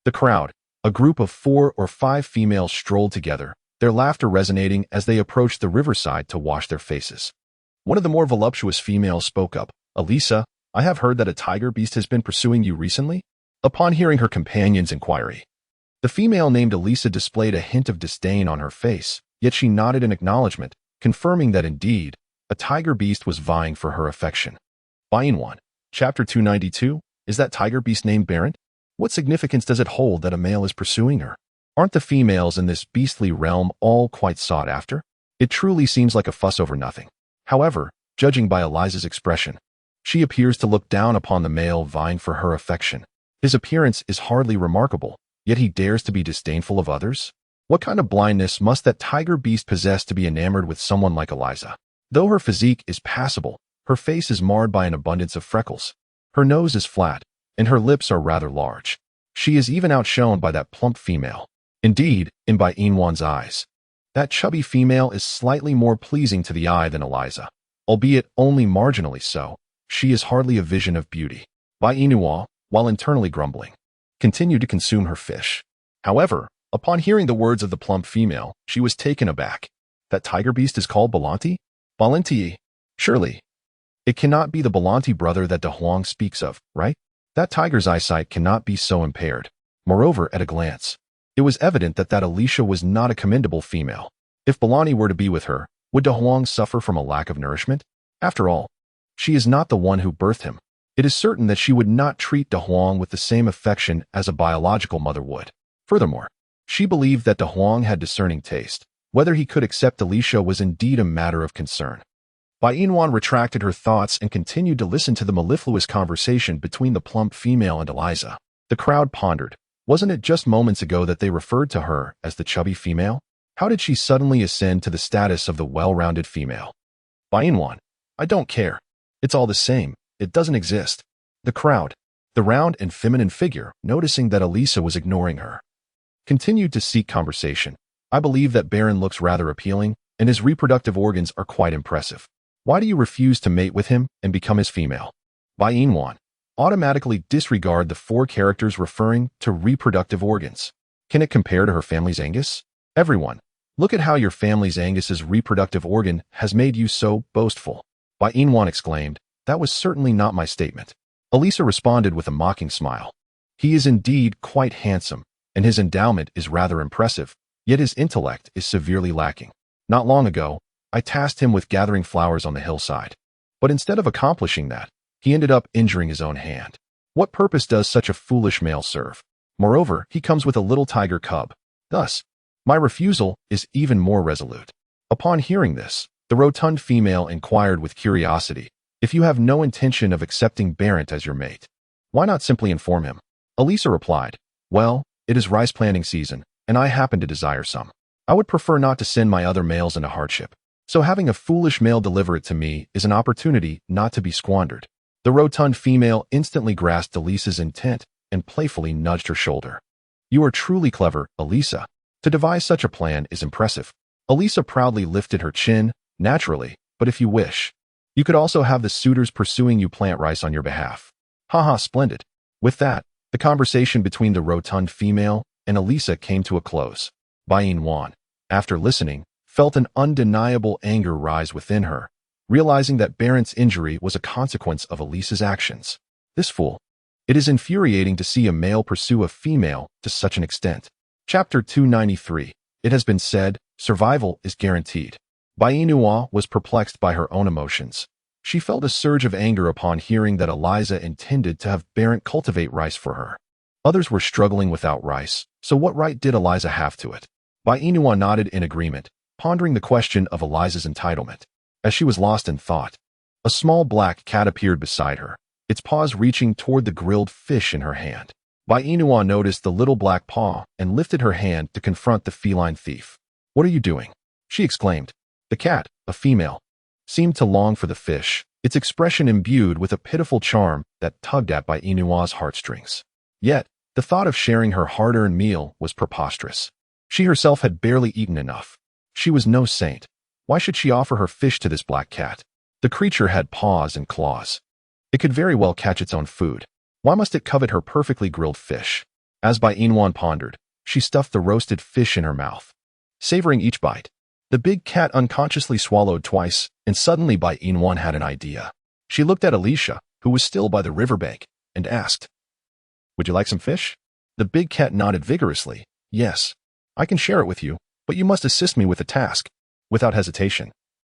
The crowd, a group of 4 or 5 females, strolled together, their laughter resonating as they approached the riverside to wash their faces. One of the more voluptuous females spoke up. Elisa, I have heard that a tiger beast has been pursuing you recently? Upon hearing her companion's inquiry, the female named Elisa displayed a hint of disdain on her face, yet she nodded in acknowledgement, confirming that indeed, a tiger beast was vying for her affection. Bai Inwan, Chapter 292, is that tiger beast named Barent? What significance does it hold that a male is pursuing her? Aren't the females in this beastly realm all quite sought after? It truly seems like a fuss over nothing. However, judging by Eliza's expression, she appears to look down upon the male vying for her affection. His appearance is hardly remarkable, yet he dares to be disdainful of others? What kind of blindness must that tiger beast possess to be enamored with someone like Eliza? Though her physique is passable, her face is marred by an abundance of freckles. Her nose is flat, and her lips are rather large. She is even outshone by that plump female. Indeed, in Bai Inwan's eyes, that chubby female is slightly more pleasing to the eye than Eliza, albeit only marginally so. She is hardly a vision of beauty. Bai Inwan, while internally grumbling, continued to consume her fish. However, upon hearing the words of the plump female, she was taken aback. That tiger beast is called Balanti? Balanti? Surely. It cannot be the Balanti brother that De Huang speaks of, right? That tiger's eyesight cannot be so impaired. Moreover, at a glance, it was evident that Alicia was not a commendable female. If Balanti were to be with her, would De Huang suffer from a lack of nourishment? After all, she is not the one who birthed him. It is certain that she would not treat De Huang with the same affection as a biological mother would. Furthermore, she believed that De Huang had discerning taste. Whether he could accept Alicia was indeed a matter of concern. Bai Yinwan retracted her thoughts and continued to listen to the mellifluous conversation between the plump female and Eliza. The crowd pondered. Wasn't it just moments ago that they referred to her as the chubby female? How did she suddenly ascend to the status of the well-rounded female? Bai Yinwan, I don't care. It's all the same. It doesn't exist. The crowd, the round and feminine figure, noticing that Elisa was ignoring her, continued to seek conversation. I believe that Baron looks rather appealing, and his reproductive organs are quite impressive. Why do you refuse to mate with him and become his female? Bai Yinwan, automatically disregard the four characters referring to reproductive organs. Can it compare to her family's Angus? Everyone, look at how your family's Angus's reproductive organ has made you so boastful. Bai Yinwan exclaimed, that was certainly not my statement. Elisa responded with a mocking smile. He is indeed quite handsome, and his endowment is rather impressive, yet his intellect is severely lacking. Not long ago, I tasked him with gathering flowers on the hillside. But instead of accomplishing that, he ended up injuring his own hand. What purpose does such a foolish male serve? Moreover, he comes with a little tiger cub. Thus, my refusal is even more resolute. Upon hearing this, the rotund female inquired with curiosity, if you have no intention of accepting Barent as your mate, why not simply inform him? Elisa replied, well, it is rice planting season, and I happen to desire some. I would prefer not to send my other males into hardship. So having a foolish male deliver it to me is an opportunity not to be squandered. The rotund female instantly grasped Elisa's intent and playfully nudged her shoulder. You are truly clever, Elisa. To devise such a plan is impressive. Elisa proudly lifted her chin, naturally, but if you wish, you could also have the suitors pursuing you plant rice on your behalf. Haha, splendid. With that, the conversation between the rotund female and Elisa came to a close. Bai Yinwan, after listening, felt an undeniable anger rise within her, realizing that Barent's injury was a consequence of Elisa's actions. This fool. It is infuriating to see a male pursue a female to such an extent. Chapter 293. It has been said, survival is guaranteed. Bai Yinwan was perplexed by her own emotions. She felt a surge of anger upon hearing that Eliza intended to have Barent cultivate rice for her. Others were struggling without rice, so what right did Eliza have to it? Bai Yinwan nodded in agreement, pondering the question of Eliza's entitlement. As she was lost in thought, a small black cat appeared beside her, its paws reaching toward the grilled fish in her hand. Bai Yinwan noticed the little black paw and lifted her hand to confront the feline thief. What are you doing? She exclaimed. The cat, a female, seemed to long for the fish, its expression imbued with a pitiful charm that tugged at Bai Yinwan's heartstrings. Yet, the thought of sharing her hard-earned meal was preposterous. She herself had barely eaten enough. She was no saint. Why should she offer her fish to this black cat? The creature had paws and claws. It could very well catch its own food. Why must it covet her perfectly grilled fish? As Bai Yinwan pondered, she stuffed the roasted fish in her mouth. Savoring each bite, the big cat unconsciously swallowed twice, and suddenly Bai Yinwan had an idea. She looked at Alicia, who was still by the riverbank, and asked, would you like some fish? The big cat nodded vigorously. Yes, I can share it with you, but you must assist me with the task. Without hesitation,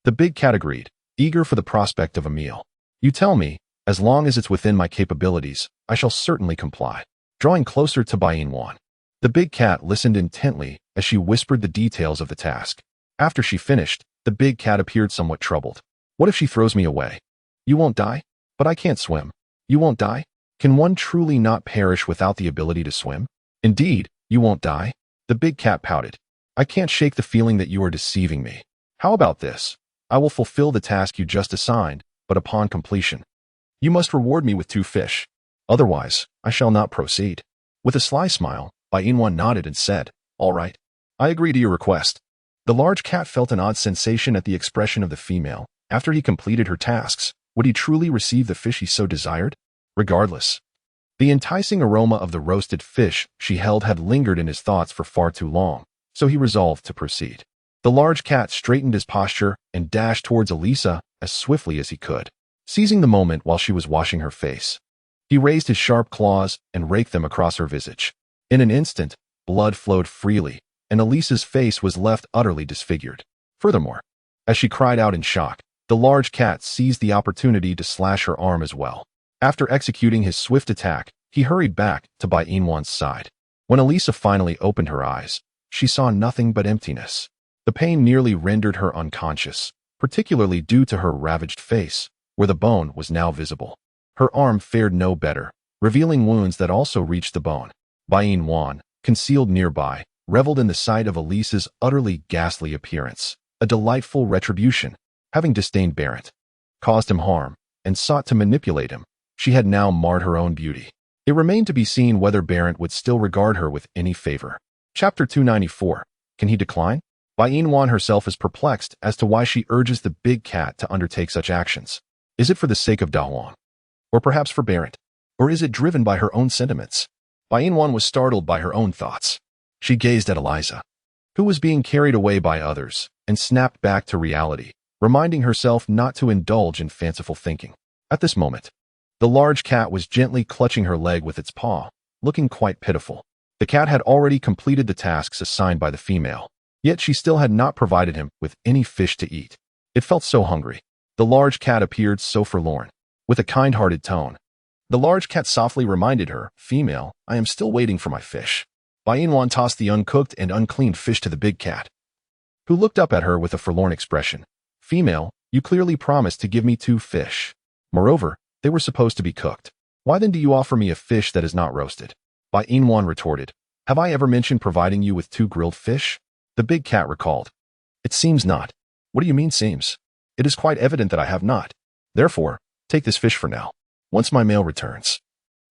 the big cat agreed, eager for the prospect of a meal. You tell me, as long as it's within my capabilities, I shall certainly comply. Drawing closer to Bai Yinwan, the big cat listened intently as she whispered the details of the task. After she finished, the big cat appeared somewhat troubled. What if she throws me away? You won't die? But I can't swim. You won't die? Can one truly not perish without the ability to swim? Indeed, you won't die? The big cat pouted. I can't shake the feeling that you are deceiving me. How about this? I will fulfill the task you just assigned, but upon completion, you must reward me with 2 fish. Otherwise, I shall not proceed. With a sly smile, Bai Yinwan nodded and said, all right. I agree to your request. The large cat felt an odd sensation at the expression of the female. After he completed her tasks, would he truly receive the fish he so desired? Regardless, the enticing aroma of the roasted fish she held had lingered in his thoughts for far too long, so he resolved to proceed. The large cat straightened his posture and dashed towards Elisa as swiftly as he could, seizing the moment while she was washing her face. He raised his sharp claws and raked them across her visage. In an instant, blood flowed freely, and Elisa's face was left utterly disfigured. Furthermore, as she cried out in shock, the large cat seized the opportunity to slash her arm as well. After executing his swift attack, he hurried back to Bai Inwan's side. When Elisa finally opened her eyes, she saw nothing but emptiness. The pain nearly rendered her unconscious, particularly due to her ravaged face, where the bone was now visible. Her arm fared no better, revealing wounds that also reached the bone. Bai Inwan, concealed nearby, reveled in the sight of Elisa's utterly ghastly appearance, a delightful retribution. Having disdained Barrett, caused him harm, and sought to manipulate him, she had now marred her own beauty. It remained to be seen whether Barrett would still regard her with any favor. Chapter 294. Can he decline? Bai Inwan herself is perplexed as to why she urges the big cat to undertake such actions. Is it for the sake of Dahuang? Or perhaps for Barrett? Or is it driven by her own sentiments? Bai Inwan was startled by her own thoughts. She gazed at Eliza, who was being carried away by others, and snapped back to reality, reminding herself not to indulge in fanciful thinking. At this moment, the large cat was gently clutching her leg with its paw, looking quite pitiful. The cat had already completed the tasks assigned by the female, yet she still had not provided him with any fish to eat. It felt so hungry. The large cat appeared so forlorn. With a kind-hearted tone, the large cat softly reminded her, "Female, I am still waiting for my fish." Bai Inwan tossed the uncooked and uncleaned fish to the big cat, who looked up at her with a forlorn expression. "Female, you clearly promised to give me 2 fish. Moreover, they were supposed to be cooked. Why then do you offer me a fish that is not roasted?" Bai Inwan retorted, "Have I ever mentioned providing you with 2 grilled fish?" The big cat recalled. "It seems not." "What do you mean seems? It is quite evident that I have not. Therefore, take this fish for now. Once my male returns,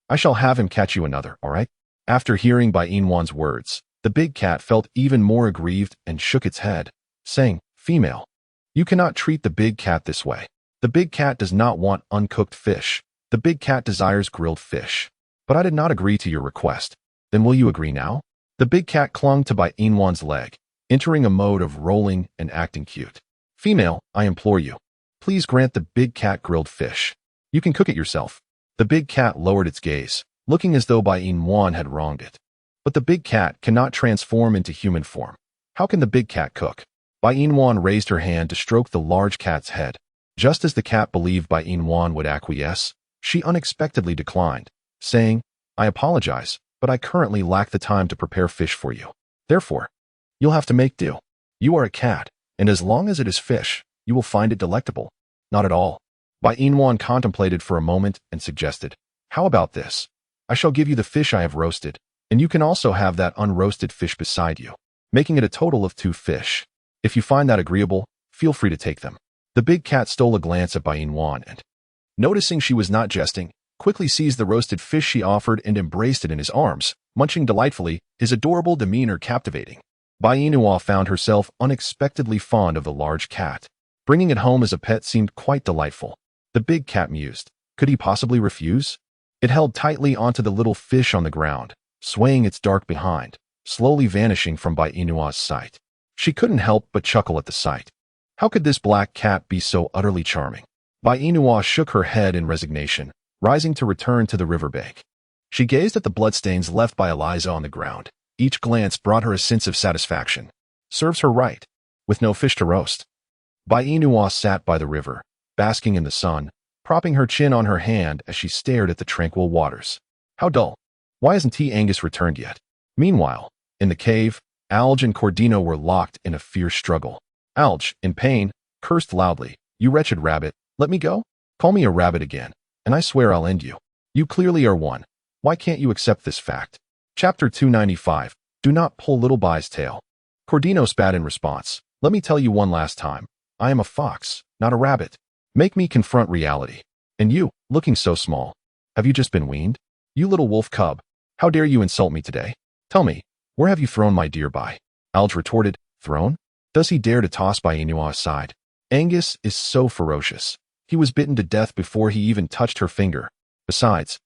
I shall have him catch you another, all right?" After hearing Bai Inwan's words, the big cat felt even more aggrieved and shook its head, saying, "Female, you cannot treat the big cat this way. The big cat does not want uncooked fish. The big cat desires grilled fish. But I did not agree to your request. Then will you agree now?" The big cat clung to Bai Inwan's leg, entering a mode of rolling and acting cute. "Female, I implore you, please grant the big cat grilled fish. You can cook it yourself." The big cat lowered its gaze, looking as though Bai Inwan had wronged it. But the big cat cannot transform into human form. How can the big cat cook? Bai Inwan raised her hand to stroke the large cat's head. Just as the cat believed Bai Inwan would acquiesce, she unexpectedly declined, saying, "I apologize, but I currently lack the time to prepare fish for you. Therefore, you'll have to make do. You are a cat, and as long as it is fish, you will find it delectable." "Not at all." Bai Inwan contemplated for a moment and suggested, "How about this? I shall give you the fish I have roasted, and you can also have that unroasted fish beside you, making it a total of 2 fish. If you find that agreeable, feel free to take them." The big cat stole a glance at Bai Inwan and, noticing she was not jesting, quickly seized the roasted fish she offered and embraced it in his arms, munching delightfully, his adorable demeanor captivating. Bai Inwan found herself unexpectedly fond of the large cat. Bringing it home as a pet seemed quite delightful. The big cat mused. Could he possibly refuse? It held tightly onto the little fish on the ground, swaying its dark behind, slowly vanishing from Bai Inwan's sight. She couldn't help but chuckle at the sight. How could this black cat be so utterly charming? Bai Inwan shook her head in resignation, rising to return to the riverbank. She gazed at the bloodstains left by Eliza on the ground. Each glance brought her a sense of satisfaction. Serves her right, with no fish to roast. Bai Inwan sat by the river, basking in the sun, propping her chin on her hand as she stared at the tranquil waters. How dull. Why hasn't T. Angus returned yet? Meanwhile, in the cave, Alge and Cordino were locked in a fierce struggle. Alge, in pain, cursed loudly. "You wretched rabbit, let me go? Call me a rabbit again, and I swear I'll end you. You clearly are one. Why can't you accept this fact?" Chapter 295. Do not pull little Bai's tail. Cordino spat in response. "Let me tell you one last time. I am a fox, not a rabbit. Make me confront reality. And you, looking so small. Have you just been weaned? You little wolf cub. How dare you insult me today? Tell me, where have you thrown my dear Bai?" Alge retorted. "Thrown? Does he dare to toss Bai Inwan aside? Angus is so ferocious. He was bitten to death before he even touched her finger. Besides,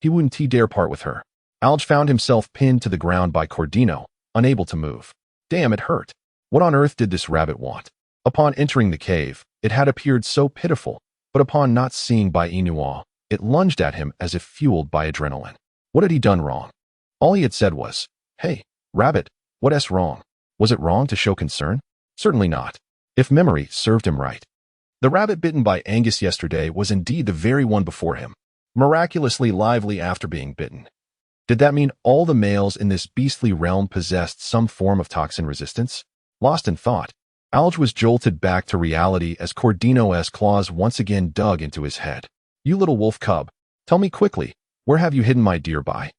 he wouldn't dare part with her." Alge found himself pinned to the ground by Cordino, unable to move. Damn, it hurt. What on earth did this rabbit want? Upon entering the cave, it had appeared so pitiful, but upon not seeing Bai Inwan, it lunged at him as if fueled by adrenaline. What had he done wrong? All he had said was, "Hey, rabbit, what's wrong?" Was it wrong to show concern? Certainly not, if memory served him right. The rabbit bitten by Angus yesterday was indeed the very one before him. miraculously lively after being bitten. Did that mean all the males in this beastly realm possessed some form of toxin resistance? Lost in thought, Alge was jolted back to reality as Cordino's claws once again dug into his head. You little wolf cub, tell me quickly, where have you hidden my dear by?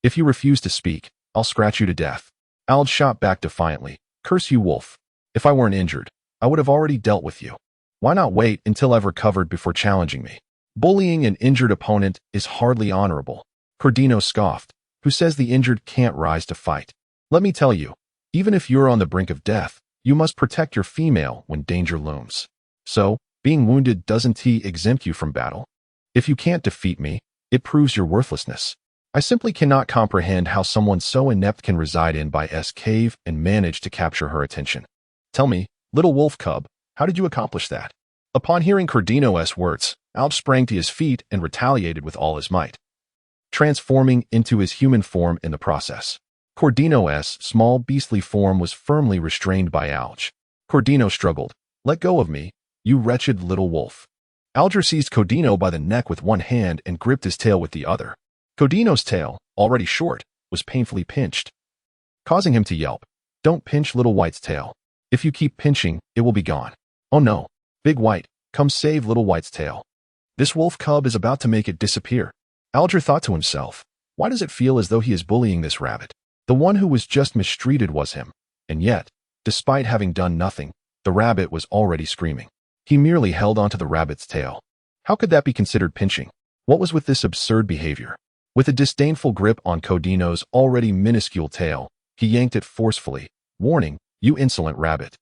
If you refuse to speak, I'll scratch you to death. Alge shot back defiantly. Curse you, wolf. If I weren't injured, I would have already dealt with you. Why not wait until I've recovered before challenging me? Bullying an injured opponent is hardly honorable. Cordino scoffed. Who says the injured can't rise to fight? Let me tell you, even if you're on the brink of death, you must protect your female when danger looms. So, being wounded doesn't exempt you from battle? If you can't defeat me, it proves your worthlessness. I simply cannot comprehend how someone so inept can reside in by's cave and manage to capture her attention. Tell me, little wolf cub, how did you accomplish that? Upon hearing Cordino's words, Alge sprang to his feet and retaliated with all his might, transforming into his human form in the process. Cordino's small beastly form was firmly restrained by Alge. Cordino struggled. Let go of me, you wretched little wolf. Alge seized Cordino by the neck with one hand and gripped his tail with the other. Cordino's tail, already short, was painfully pinched, causing him to yelp. Don't pinch little White's tail. If you keep pinching, it will be gone. Oh no, Big White, come save little White's tail. This wolf cub is about to make it disappear. Alge thought to himself, why does it feel as though he is bullying this rabbit? The one who was just mistreated was him. And yet, despite having done nothing, the rabbit was already screaming. He merely held onto the rabbit's tail. How could that be considered pinching? What was with this absurd behavior? With a disdainful grip on Cordino's already minuscule tail, he yanked it forcefully, warning, you insolent rabbit.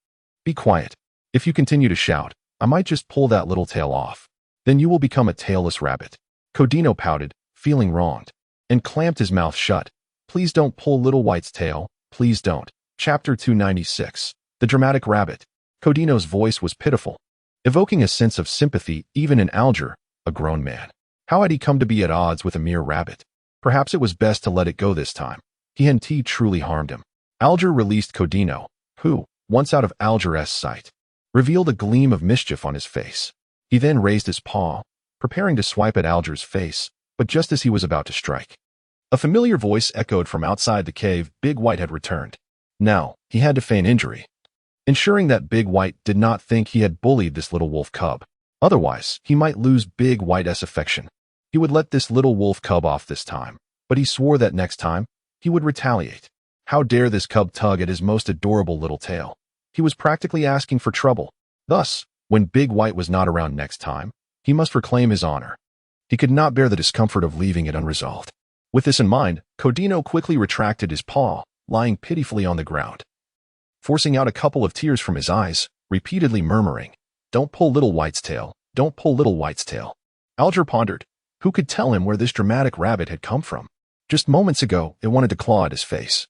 Be quiet. If you continue to shout, I might just pull that little tail off. Then you will become a tailless rabbit. Cordino pouted, feeling wronged, and clamped his mouth shut. Please don't pull little White's tail, please don't. Chapter 296. The Dramatic Rabbit. Cordino's voice was pitiful, evoking a sense of sympathy even in Alge, a grown man. How had he come to be at odds with a mere rabbit? Perhaps it was best to let it go this time. He hadn't truly harmed him. Alge released Cordino, who, once out of Alge's sight, revealed a gleam of mischief on his face. He then raised his paw, preparing to swipe at Alge's face, but just as he was about to strike, a familiar voice echoed from outside the cave. Big White had returned. Now, he had to feign injury, ensuring that Big White did not think he had bullied this little wolf cub. Otherwise, he might lose Big White's affection. He would let this little wolf cub off this time, but he swore that next time, he would retaliate. How dare this cub tug at his most adorable little tail? He was practically asking for trouble. Thus, when Big White was not around next time, he must reclaim his honor. He could not bear the discomfort of leaving it unresolved. With this in mind, Cordino quickly retracted his paw, lying pitifully on the ground, forcing out a couple of tears from his eyes, repeatedly murmuring, Don't pull little White's tail, don't pull little White's tail. Alge pondered. Who could tell him where this dramatic rabbit had come from? Just moments ago, it wanted to claw at his face.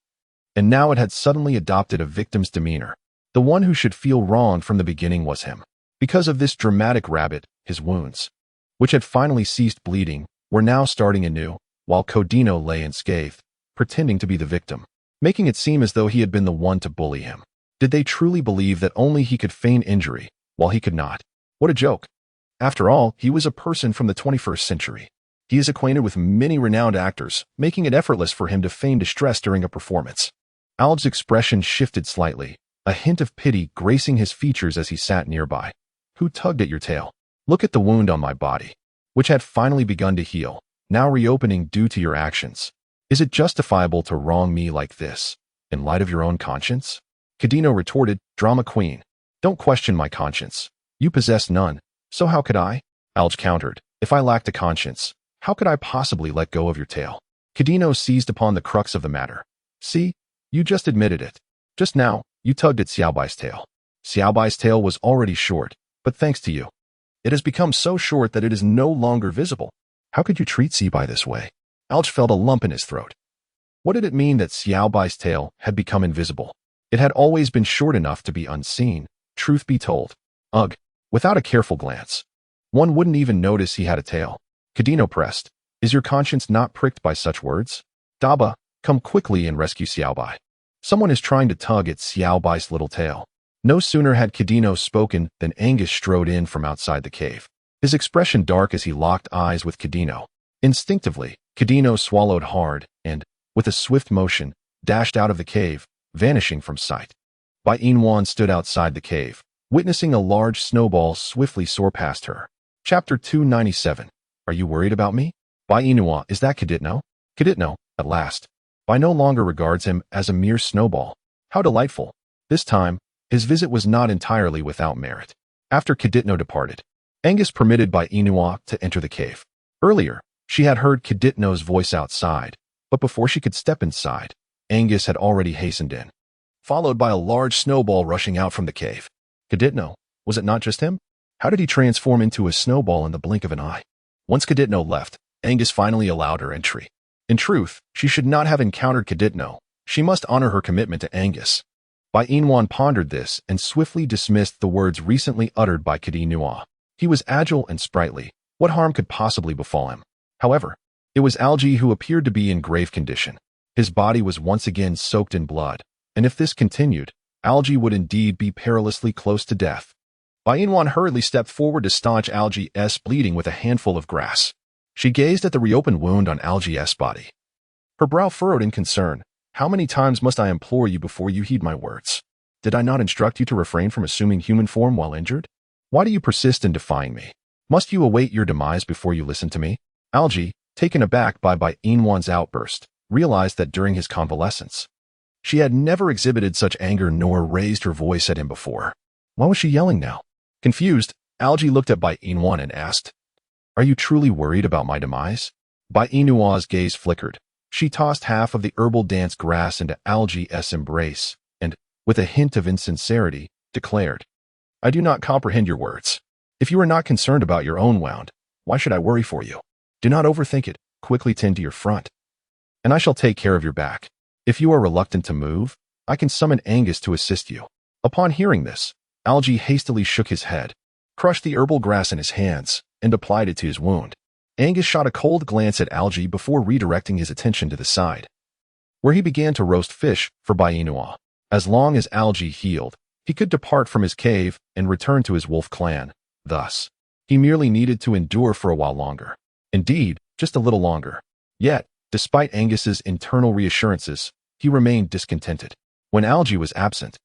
And now it had suddenly adopted a victim's demeanor. The one who should feel wronged from the beginning was him. Because of this dramatic rabbit, his wounds, which had finally ceased bleeding, were now starting anew, while Cordino lay unscathed, pretending to be the victim, making it seem as though he had been the one to bully him. Did they truly believe that only he could feign injury, while he could not? What a joke. After all, he was a person from the 21st century. He is acquainted with many renowned actors, making it effortless for him to feign distress during a performance. Alge's expression shifted slightly, a hint of pity gracing his features as he sat nearby. Who tugged at your tail? Look at the wound on my body, which had finally begun to heal, now reopening due to your actions. Is it justifiable to wrong me like this, in light of your own conscience? Cordino retorted, Drama Queen. Don't question my conscience. You possess none. So how could I? Alge countered. If I lacked a conscience, how could I possibly let go of your tail? Cordino seized upon the crux of the matter. See, you just admitted it. Just now, you tugged at Xiaobai's tail. Xiaobai's tail was already short, but thanks to you, it has become so short that it is no longer visible. How could you treat Xiaobai this way? Alge felt a lump in his throat. What did it mean that Xiaobai's tail had become invisible? It had always been short enough to be unseen, truth be told. Ugh. Without a careful glance, one wouldn't even notice he had a tail. Cordino pressed. Is your conscience not pricked by such words? Daba, come quickly and rescue Xiaobai. Someone is trying to tug at Xiaobai's little tail. No sooner had Cordino spoken than Angus strode in from outside the cave, his expression dark as he locked eyes with Cordino. Instinctively, Cadino swallowed hard and, with a swift motion, dashed out of the cave, vanishing from sight. Bai Inwan stood outside the cave, witnessing a large snowball swiftly soar past her. Chapter 297. Are you worried about me? Bai Inwan, is that Caditno? Caditno, at last. Bai no longer regards him as a mere snowball. How delightful. This time, his visit was not entirely without merit. After Caditno departed, Angus permitted Bai Inwan to enter the cave. Earlier, she had heard Caditno's voice outside, but before she could step inside, Angus had already hastened in, followed by a large snowball rushing out from the cave. Caditno, was it not just him? How did he transform into a snowball in the blink of an eye? Once Caditno left, Angus finally allowed her entry. In truth, she should not have encountered Caditno. She must honor her commitment to Angus. Bai Inwan pondered this and swiftly dismissed the words recently uttered by Caditno. He was agile and sprightly. What harm could possibly befall him? However, it was Algie who appeared to be in grave condition. His body was once again soaked in blood, and if this continued, Algie would indeed be perilously close to death. Bai Inwan hurriedly stepped forward to staunch Algie's bleeding with a handful of grass. She gazed at the reopened wound on Algie's body. Her brow furrowed in concern. How many times must I implore you before you heed my words? Did I not instruct you to refrain from assuming human form while injured? Why do you persist in defying me? Must you await your demise before you listen to me? Algie, taken aback by Bai Inwan's outburst, realized that during his convalescence, she had never exhibited such anger nor raised her voice at him before. Why was she yelling now? Confused, Algie looked at Bai Inwan and asked, "Are you truly worried about my demise?" Bai Inwan's gaze flickered. She tossed half of the herbal dance grass into Algie's embrace and, with a hint of insincerity, declared, "I do not comprehend your words. If you are not concerned about your own wound, why should I worry for you? Do not overthink it. Quickly tend to your front, and I shall take care of your back. If you are reluctant to move, I can summon Angus to assist you." Upon hearing this, Algie hastily shook his head, crushed the herbal grass in his hands, and applied it to his wound. Angus shot a cold glance at Algie before redirecting his attention to the side, where he began to roast fish for Bai Inwan. As long as Algie healed, he could depart from his cave and return to his wolf clan. Thus, he merely needed to endure for a while longer. Indeed, just a little longer. Yet, despite Angus's internal reassurances, he remained discontented. When Algie was absent,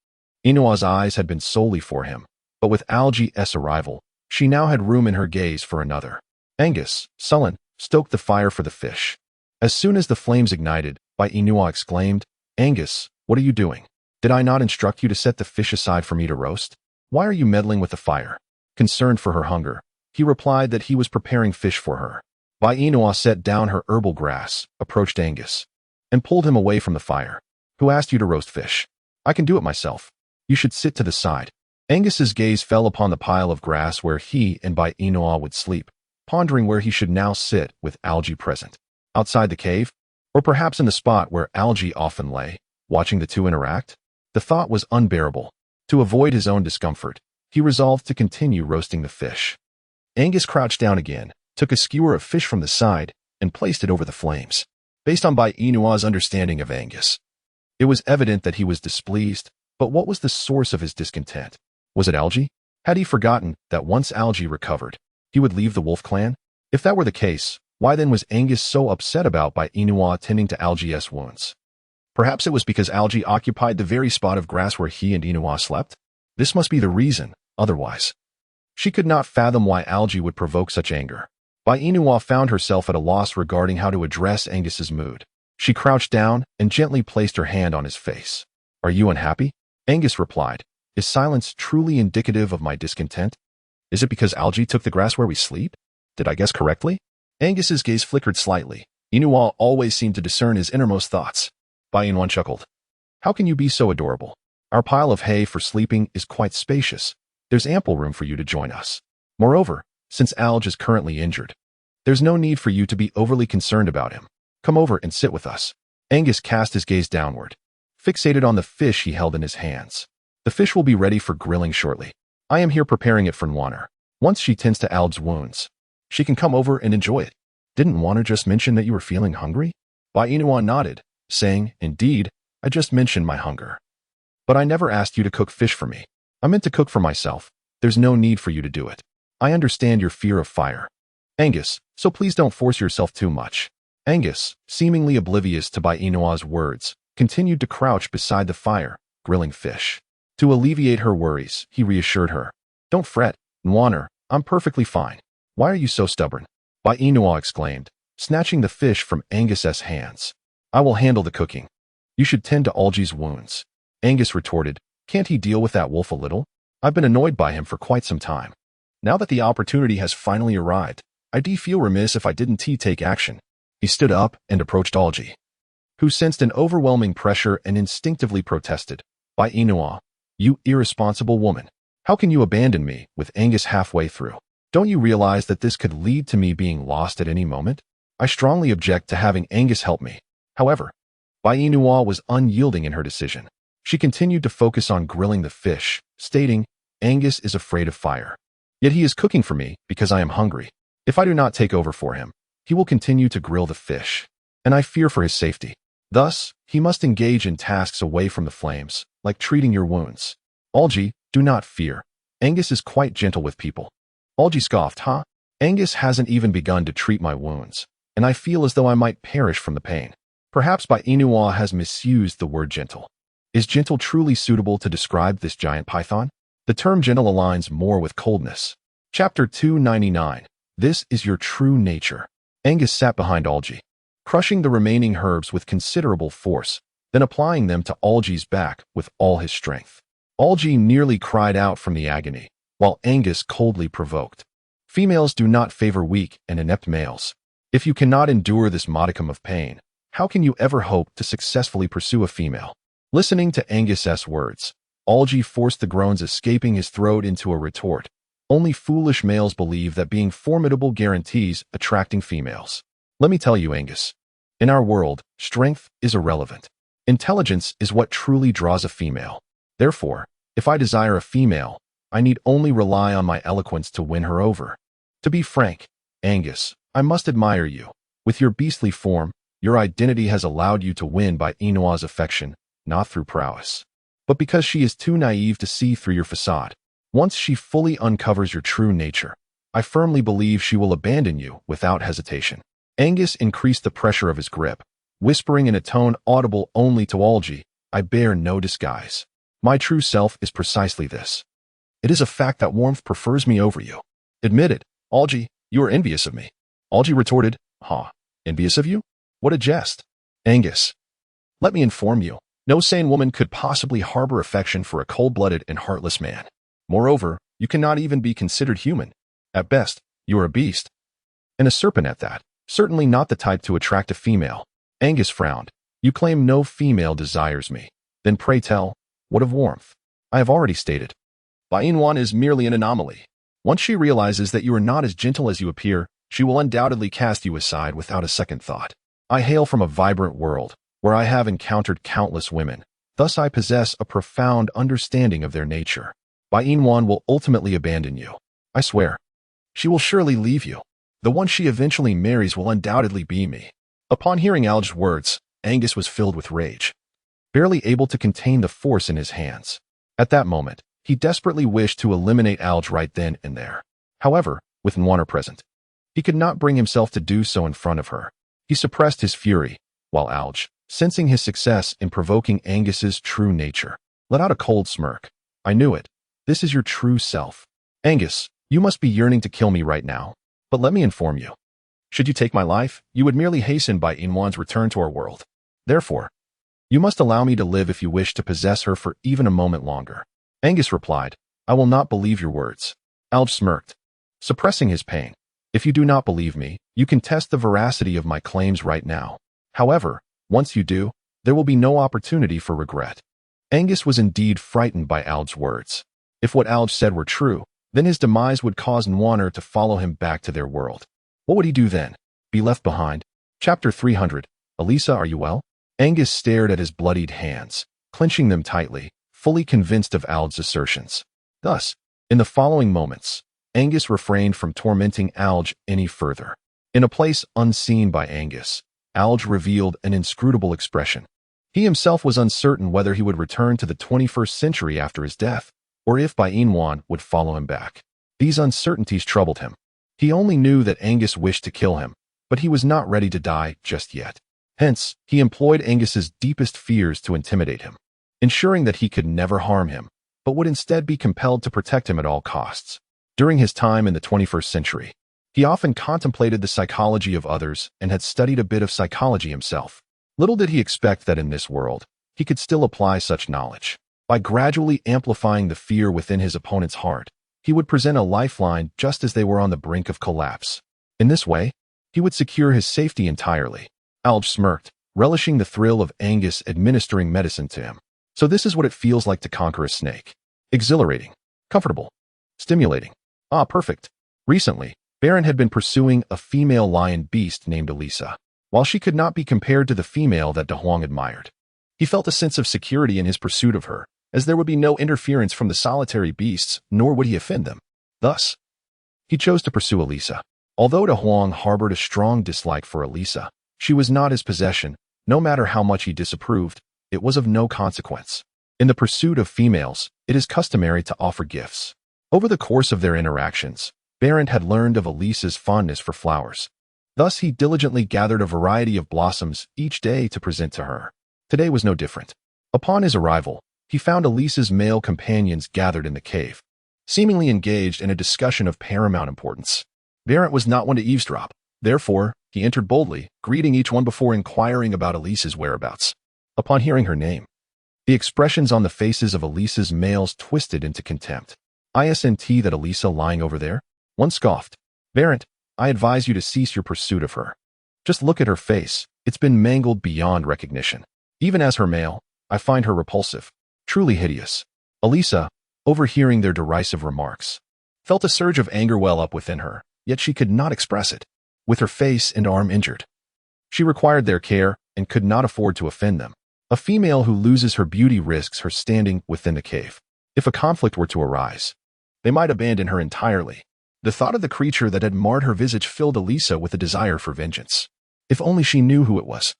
Inwan's eyes had been solely for him, but with Algie's arrival, she now had room in her gaze for another. Angus, sullen, stoked the fire for the fish. As soon as the flames ignited, Bai Inwan exclaimed, "Angus, what are you doing? Did I not instruct you to set the fish aside for me to roast? Why are you meddling with the fire?" Concerned for her hunger, he replied that he was preparing fish for her. Bai Inwan set down her herbal grass, approached Angus, and pulled him away from the fire. "Who asked you to roast fish? I can do it myself. You should sit to the side." Angus's gaze fell upon the pile of grass where he and Bai Inwan would sleep, pondering where he should now sit with Algie present. Outside the cave, or perhaps in the spot where Algie often lay, watching the two interact? The thought was unbearable. To avoid his own discomfort, he resolved to continue roasting the fish. Angus crouched down again, took a skewer of fish from the side, and placed it over the flames. Based on Bai Inwan's understanding of Angus, it was evident that he was displeased, but what was the source of his discontent? Was it Algie? Had he forgotten that once Algie recovered, he would leave the wolf clan? If that were the case, why then was Angus so upset about Bai Inwan tending to Algie's wounds? Perhaps it was because Algie occupied the very spot of grass where he and Inwan slept? This must be the reason, otherwise. She could not fathom why Algie would provoke such anger. Bai Inwan found herself at a loss regarding how to address Angus's mood. She crouched down and gently placed her hand on his face. "Are you unhappy?" Angus replied. "Is silence truly indicative of my discontent? Is it because Algie took the grass where we sleep? Did I guess correctly?" Angus's gaze flickered slightly. Inwan always seemed to discern his innermost thoughts. Bai Inwan chuckled. "How can you be so adorable? Our pile of hay for sleeping is quite spacious. There's ample room for you to join us. Moreover, since Alge is currently injured, there's no need for you to be overly concerned about him. Come over and sit with us." Angus cast his gaze downward, fixated on the fish he held in his hands. "The fish will be ready for grilling shortly. I am here preparing it for Nwaner. Once she tends to Alge's wounds, she can come over and enjoy it." "Didn't Nwaner just mention that you were feeling hungry?" Bai Inwan nodded, saying, "Indeed, I just mentioned my hunger. But I never asked you to cook fish for me. I meant to cook for myself. There's no need for you to do it. I understand your fear of fire. Angus, so please don't force yourself too much. Angus, seemingly oblivious to Bai Inua's words, continued to crouch beside the fire, grilling fish. To alleviate her worries, he reassured her. Don't fret, Nwaner, I'm perfectly fine. Why are you so stubborn? Bai Inua exclaimed, snatching the fish from Angus's hands. I will handle the cooking. You should tend to Algy's wounds. Angus retorted, can't he deal with that wolf a little? I've been annoyed by him for quite some time. Now that the opportunity has finally arrived, I do feel remiss if I didn't take action. He stood up and approached Algy, who sensed an overwhelming pressure and instinctively protested. Bai Inua, you irresponsible woman. How can you abandon me with Angus halfway through? Don't you realize that this could lead to me being lost at any moment? I strongly object to having Angus help me. However, Bai Inua was unyielding in her decision. She continued to focus on grilling the fish, stating, Angus is afraid of fire. Yet he is cooking for me because I am hungry. If I do not take over for him, he will continue to grill the fish, and I fear for his safety. Thus, he must engage in tasks away from the flames, like treating your wounds. Algy, do not fear. Angus is quite gentle with people. Algy scoffed, huh? Angus hasn't even begun to treat my wounds, and I feel as though I might perish from the pain. Perhaps Bai Inua has misused the word gentle. Is gentle truly suitable to describe this giant python? The term gentle aligns more with coldness. Chapter 299. This is your true nature. Angus sat behind Algy, crushing the remaining herbs with considerable force, then applying them to Algy's back with all his strength. Algy nearly cried out from the agony, while Angus coldly provoked. Females do not favor weak and inept males. If you cannot endure this modicum of pain, how can you ever hope to successfully pursue a female? Listening to Angus's words, Algy forced the groans escaping his throat into a retort. Only foolish males believe that being formidable guarantees attracting females. Let me tell you, Angus. In our world, strength is irrelevant. Intelligence is what truly draws a female. Therefore, if I desire a female, I need only rely on my eloquence to win her over. To be frank, Angus, I must admire you. With your beastly form, your identity has allowed you to win Bai Inua's affection, not through prowess, but because she is too naive to see through your facade. Once she fully uncovers your true nature, I firmly believe she will abandon you without hesitation. Angus increased the pressure of his grip, whispering in a tone audible only to Algy, I bear no disguise. My true self is precisely this. It is a fact that warmth prefers me over you. Admit it, Algy, you are envious of me. Algy retorted, envious of you? What a jest. Angus, let me inform you, no sane woman could possibly harbor affection for a cold-blooded and heartless man. Moreover, you cannot even be considered human. At best, you are a beast. And a serpent at that. Certainly not the type to attract a female. Angus frowned. You claim no female desires me. Then pray tell, what of warmth? I have already stated. Bai Inua is merely an anomaly. Once she realizes that you are not as gentle as you appear, she will undoubtedly cast you aside without a second thought. I hail from a vibrant world, where I have encountered countless women. Thus I possess a profound understanding of their nature. Bai Inua will ultimately abandon you. I swear. She will surely leave you. The one she eventually marries will undoubtedly be me. Upon hearing Algy's words, Angus was filled with rage, barely able to contain the force in his hands. At that moment, he desperately wished to eliminate Algy right then and there. However, with Nwaner present, he could not bring himself to do so in front of her. He suppressed his fury, while Algy, sensing his success in provoking Angus's true nature, let out a cold smirk. I knew it. This is your true self. Angus, you must be yearning to kill me right now. But let me inform you. Should you take my life, you would merely hasten Bai Inua's return to our world. Therefore, you must allow me to live if you wish to possess her for even a moment longer. Angus replied, I will not believe your words. Algy smirked, suppressing his pain. If you do not believe me, you can test the veracity of my claims right now. However, once you do, there will be no opportunity for regret. Angus was indeed frightened by Algy's words. If what Algy said were true, then his demise would cause Nwaner to follow him back to their world. What would he do then? Be left behind? Chapter 300. Elisa, are you well? Angus stared at his bloodied hands, clenching them tightly, fully convinced of Algy's assertions. Thus, in the following moments, Angus refrained from tormenting Algy any further. In a place unseen by Angus, Algy revealed an inscrutable expression. He himself was uncertain whether he would return to the 21st century after his death, or if Bai Inua would follow him back. These uncertainties troubled him. He only knew that Angus wished to kill him, but he was not ready to die just yet. Hence, he employed Angus's deepest fears to intimidate him, ensuring that he could never harm him, but would instead be compelled to protect him at all costs. During his time in the 21st century, he often contemplated the psychology of others and had studied a bit of psychology himself. Little did he expect that in this world, he could still apply such knowledge. By gradually amplifying the fear within his opponent's heart, he would present a lifeline just as they were on the brink of collapse. In this way, he would secure his safety entirely. Alge smirked, relishing the thrill of Angus administering medicine to him. So this is what it feels like to conquer a snake. Exhilarating. Comfortable. Stimulating. Ah, perfect. Recently, Baron had been pursuing a female lion beast named Elisa. While she could not be compared to the female that De Huang admired, he felt a sense of security in his pursuit of her, as there would be no interference from the solitary beasts, nor would he offend them. Thus, he chose to pursue Elisa. Although De Huang harbored a strong dislike for Elisa, she was not his possession. No matter how much he disapproved, it was of no consequence. In the pursuit of females, it is customary to offer gifts. Over the course of their interactions, Baron had learned of Elisa's fondness for flowers. Thus, he diligently gathered a variety of blossoms each day to present to her. Today was no different. Upon his arrival, he found Elisa's male companions gathered in the cave, seemingly engaged in a discussion of paramount importance. Baron was not one to eavesdrop. Therefore, he entered boldly, greeting each one before inquiring about Elisa's whereabouts. Upon hearing her name, the expressions on the faces of Elisa's males twisted into contempt. "Isn't that Elisa lying over there?" One scoffed. "Baron, I advise you to cease your pursuit of her. Just look at her face. It's been mangled beyond recognition. Even as her male, I find her repulsive. Truly hideous." Elisa, overhearing their derisive remarks, felt a surge of anger well up within her, yet she could not express it. With her face and arm injured, she required their care and could not afford to offend them. A female who loses her beauty risks her standing within the cave. If a conflict were to arise, they might abandon her entirely. The thought of the creature that had marred her visage filled Elisa with a desire for vengeance. If only she knew who it was,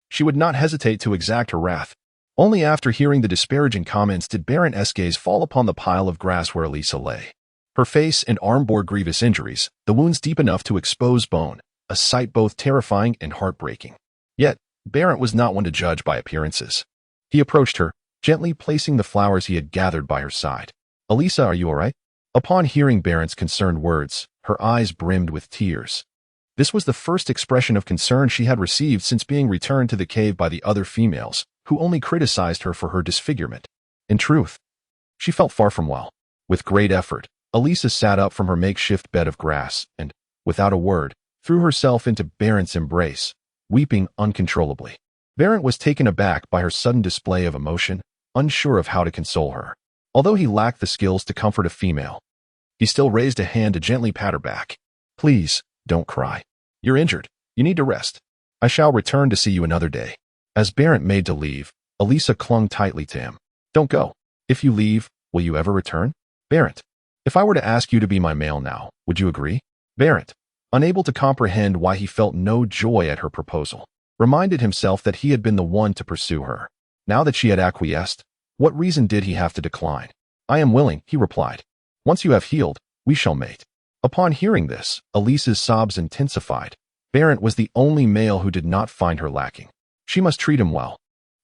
she would not hesitate to exact her wrath. Only after hearing the disparaging comments did Baron's gaze fall upon the pile of grass where Elisa lay. Her face and arm bore grievous injuries, the wounds deep enough to expose bone, a sight both terrifying and heartbreaking. Yet, Baron was not one to judge by appearances. He approached her, gently placing the flowers he had gathered by her side. "Elisa, are you all right?" Upon hearing Baron's concerned words, her eyes brimmed with tears. This was the first expression of concern she had received since being returned to the cave by the other females, who only criticized her for her disfigurement. In truth, she felt far from well. With great effort, Elisa sat up from her makeshift bed of grass and, without a word, threw herself into Baron's embrace, weeping uncontrollably. Baron was taken aback by her sudden display of emotion, unsure of how to console her. Although he lacked the skills to comfort a female, he still raised a hand to gently pat her back. "Please, don't cry. You're injured. You need to rest. I shall return to see you another day." As Baron made to leave, Elisa clung tightly to him. "Don't go. If you leave, will you ever return?" "Baron, if I were to ask you to be my male now, would you agree?" Baron, unable to comprehend why he felt no joy at her proposal, reminded himself that he had been the one to pursue her. Now that she had acquiesced, what reason did he have to decline? "I am willing," he replied. "Once you have healed, we shall mate." Upon hearing this, Elisa's sobs intensified. Baron was the only male who did not find her lacking. She must treat him well.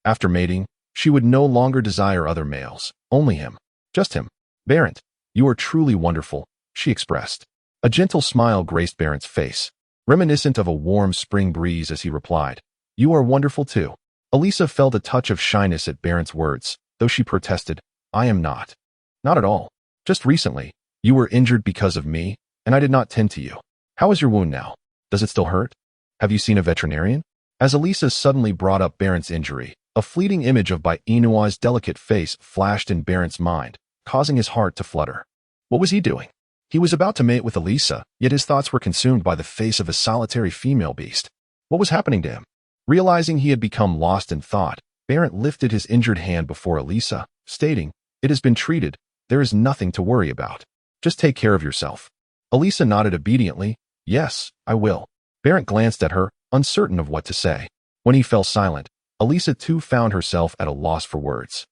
After mating, she would no longer desire other males, only him. Just him. "Baron, you are truly wonderful," she expressed. A gentle smile graced Baron's face, reminiscent of a warm spring breeze as he replied, "You are wonderful too." Elisa felt a touch of shyness at Baron's words, though she protested, "I am not. Not at all. Just recently, you were injured because of me, and I did not tend to you. How is your wound now? Does it still hurt? Have you seen a veterinarian?" As Elisa suddenly brought up Baron's injury, a fleeting image of Bai Inua's delicate face flashed in Baron's mind, causing his heart to flutter. What was he doing? He was about to mate with Elisa, yet his thoughts were consumed by the face of a solitary female beast. What was happening to him? Realizing he had become lost in thought, Baron lifted his injured hand before Elisa, stating, "It has been treated. There is nothing to worry about. Just take care of yourself." Elisa nodded obediently. "Yes, I will." Baron glanced at her, uncertain of what to say. When he fell silent, Elisa too found herself at a loss for words.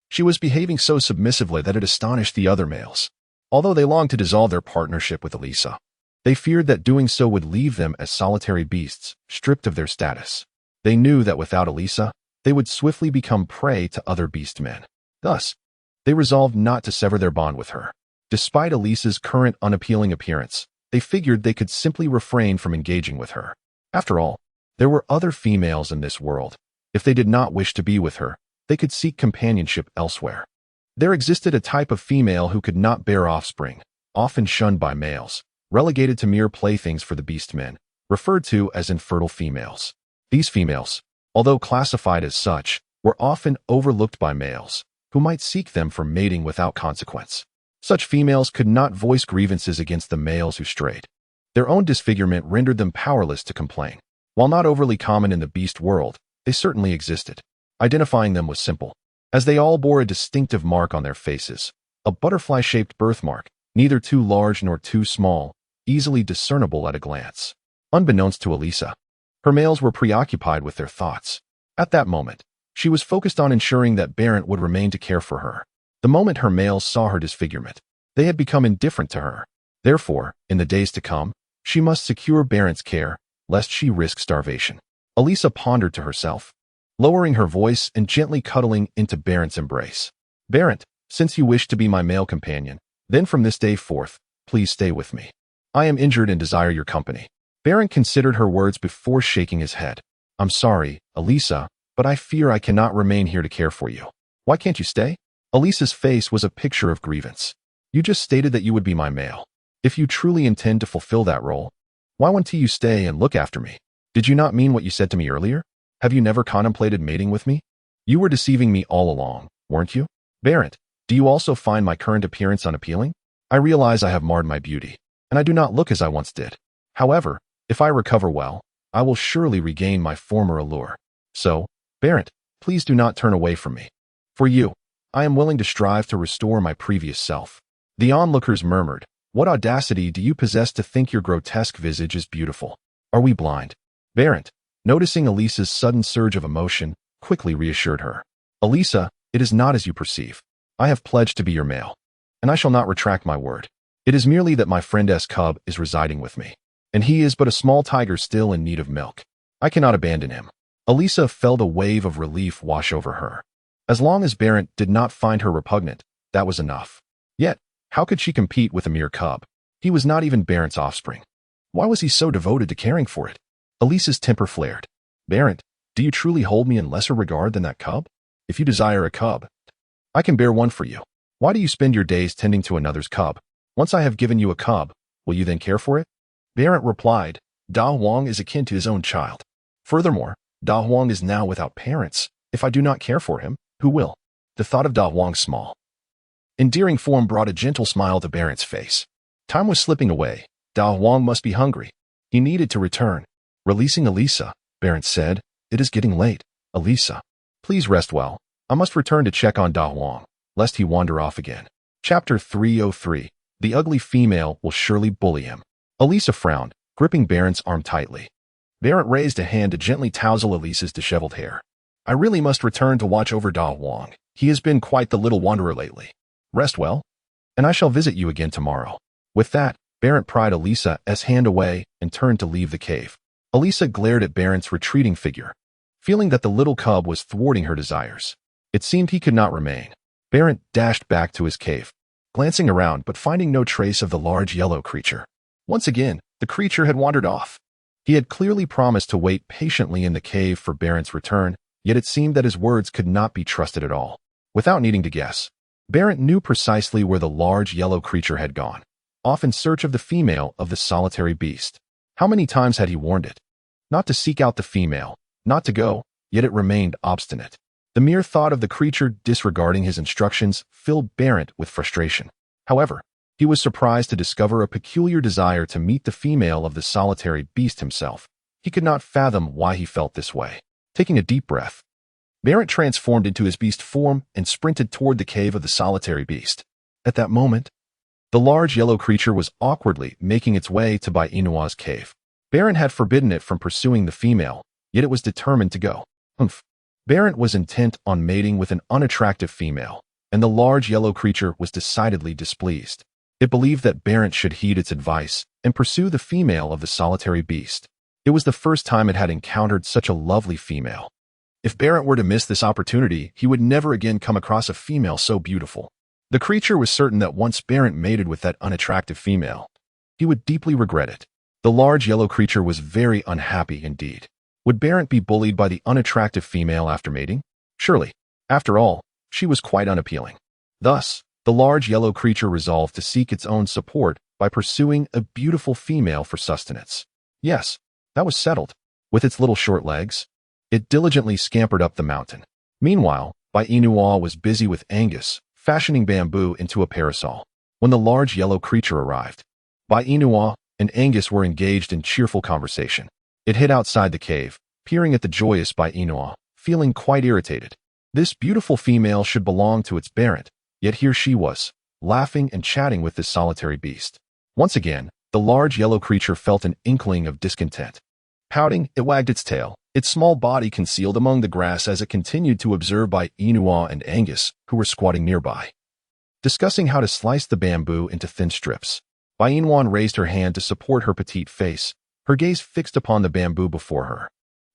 She was behaving so submissively that it astonished the other males. Although they longed to dissolve their partnership with Elisa, They feared that doing so would leave them as solitary beasts, stripped of their status. They knew that without Elisa, they would swiftly become prey to other beastmen. Thus, they resolved not to sever their bond with her. Despite Elisa's current unappealing appearance, they figured they could simply refrain from engaging with her. After all, there were other females in this world. If they did not wish to be with her, they could seek companionship elsewhere. There existed a type of female who could not bear offspring, often shunned by males, relegated to mere playthings for the beastmen, referred to as infertile females. These females, although classified as such, were often overlooked by males, who might seek them for mating without consequence. Such females could not voice grievances against the males who strayed. Their own disfigurement rendered them powerless to complain. While not overly common in the beast world, they certainly existed. Identifying them was simple, as they all bore a distinctive mark on their faces, a butterfly-shaped birthmark, neither too large nor too small, easily discernible at a glance. Unbeknownst to Elisa, her males were preoccupied with their thoughts. At that moment, she was focused on ensuring that Barent would remain to care for her. The moment her males saw her disfigurement, they had become indifferent to her. Therefore, in the days to come, she must secure Barent's care, lest she risk starvation. Elisa pondered to herself, lowering her voice and gently cuddling into Barent's embrace. Barent, since you wish to be my male companion, then from this day forth, please stay with me. I am injured and desire your company. Barent considered her words before shaking his head. I'm sorry, Elisa, but I fear I cannot remain here to care for you. Why can't you stay? Elisa's face was a picture of grievance. You just stated that you would be my male. If you truly intend to fulfill that role, why won't you stay and look after me? Did you not mean what you said to me earlier? Have you never contemplated mating with me? You were deceiving me all along, weren't you? Barent, do you also find my current appearance unappealing? I realize I have marred my beauty, and I do not look as I once did. However, if I recover well, I will surely regain my former allure. So, Barent, please do not turn away from me. For you, I am willing to strive to restore my previous self. The onlookers murmured, What audacity do you possess to think your grotesque visage is beautiful? Are we blind? Barent, noticing Elisa's sudden surge of emotion, quickly reassured her. Elisa, it is not as you perceive. I have pledged to be your male, and I shall not retract my word. It is merely that my friend's cub is residing with me, and he is but a small tiger still in need of milk. I cannot abandon him. Elisa felt a wave of relief wash over her. As long as Barent did not find her repugnant, that was enough. Yet, how could she compete with a mere cub? He was not even Barent's offspring. Why was he so devoted to caring for it? Elisa's temper flared. Barent, do you truly hold me in lesser regard than that cub? If you desire a cub, I can bear one for you. Why do you spend your days tending to another's cub? Once I have given you a cub, will you then care for it? Barent replied, Da Huang is akin to his own child. Furthermore, Da Huang is now without parents. If I do not care for him, who will? The thought of Da Huang's small, endearing form brought a gentle smile to Barent's face. Time was slipping away. Da Huang must be hungry. He needed to return. Releasing Elisa, Barent said, It is getting late. Elisa, please rest well. I must return to check on Da Huang, lest he wander off again. Chapter 303. The ugly female will surely bully him. Elisa frowned, gripping Barent's arm tightly. Barent raised a hand to gently tousle Elisa's disheveled hair. I really must return to watch over Da Huang. He has been quite the little wanderer lately. Rest well, and I shall visit you again tomorrow. With that, Barent pried Elisa's hand away and turned to leave the cave. Elisa glared at Barent's retreating figure, feeling that the little cub was thwarting her desires. It seemed he could not remain. Barent dashed back to his cave, glancing around but finding no trace of the large yellow creature. Once again, the creature had wandered off. He had clearly promised to wait patiently in the cave for Barent's return, yet it seemed that his words could not be trusted at all. Without needing to guess, Barent knew precisely where the large yellow creature had gone, off in search of the female of the solitary beast. How many times had he warned it? Not to seek out the female, not to go, yet it remained obstinate. The mere thought of the creature disregarding his instructions filled Barent with frustration. However, he was surprised to discover a peculiar desire to meet the female of the solitary beast himself. He could not fathom why he felt this way. Taking a deep breath, Barent transformed into his beast form and sprinted toward the cave of the solitary beast. At that moment, the large yellow creature was awkwardly making its way to Bai Inua's cave. Barent had forbidden it from pursuing the female, yet it was determined to go. Barent was intent on mating with an unattractive female, and the large yellow creature was decidedly displeased. It believed that Barent should heed its advice and pursue the female of the solitary beast. It was the first time it had encountered such a lovely female. If Barent were to miss this opportunity, he would never again come across a female so beautiful. The creature was certain that once Barent mated with that unattractive female, he would deeply regret it. The large yellow creature was very unhappy indeed. Would Barent be bullied by the unattractive female after mating? Surely. After all, she was quite unappealing. Thus, the large yellow creature resolved to seek its own support by pursuing a beautiful female for sustenance. Yes, that was settled. With its little short legs, it diligently scampered up the mountain. Meanwhile, Bainua was busy with Angus, fashioning bamboo into a parasol. When the large yellow creature arrived, Bainua and Angus were engaged in cheerful conversation. It hid outside the cave, peering at the joyous Bainua, feeling quite irritated. This beautiful female should belong to its Barent, yet here she was, laughing and chatting with this solitary beast. Once again, the large yellow creature felt an inkling of discontent. Pouting, it wagged its tail, its small body concealed among the grass as it continued to observe Bainua and Angus, who were squatting nearby, discussing how to slice the bamboo into thin strips. Bainua raised her hand to support her petite face, her gaze fixed upon the bamboo before her.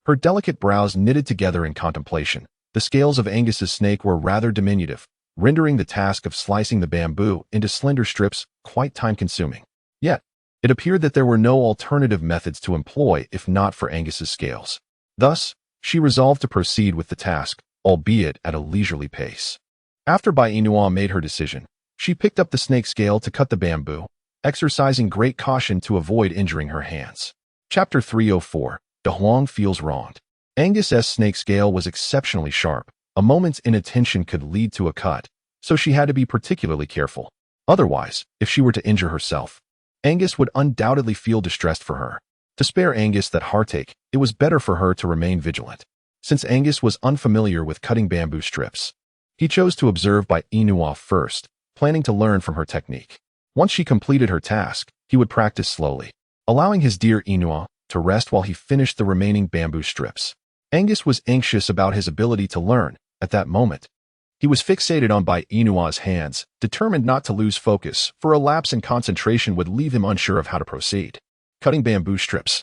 Her delicate brows knitted together in contemplation. The scales of Angus's snake were rather diminutive, rendering the task of slicing the bamboo into slender strips quite time-consuming. Yet, it appeared that there were no alternative methods to employ if not for Angus's scales. Thus, she resolved to proceed with the task, albeit at a leisurely pace. After Bainua made her decision, she picked up the snake scale to cut the bamboo, exercising great caution to avoid injuring her hands. Chapter 304. De Huang feels wronged. Angus's snake scale was exceptionally sharp. A moment's inattention could lead to a cut, so she had to be particularly careful. Otherwise, if she were to injure herself, Angus would undoubtedly feel distressed for her. To spare Angus that heartache, it was better for her to remain vigilant. Since Angus was unfamiliar with cutting bamboo strips, he chose to observe Bainua first, planning to learn from her technique. Once she completed her task, he would practice slowly, allowing his dear Inua to rest while he finished the remaining bamboo strips. Angus was anxious about his ability to learn. At that moment, he was fixated on Bainua's hands, determined not to lose focus, for a lapse in concentration would leave him unsure of how to proceed. Cutting bamboo strips,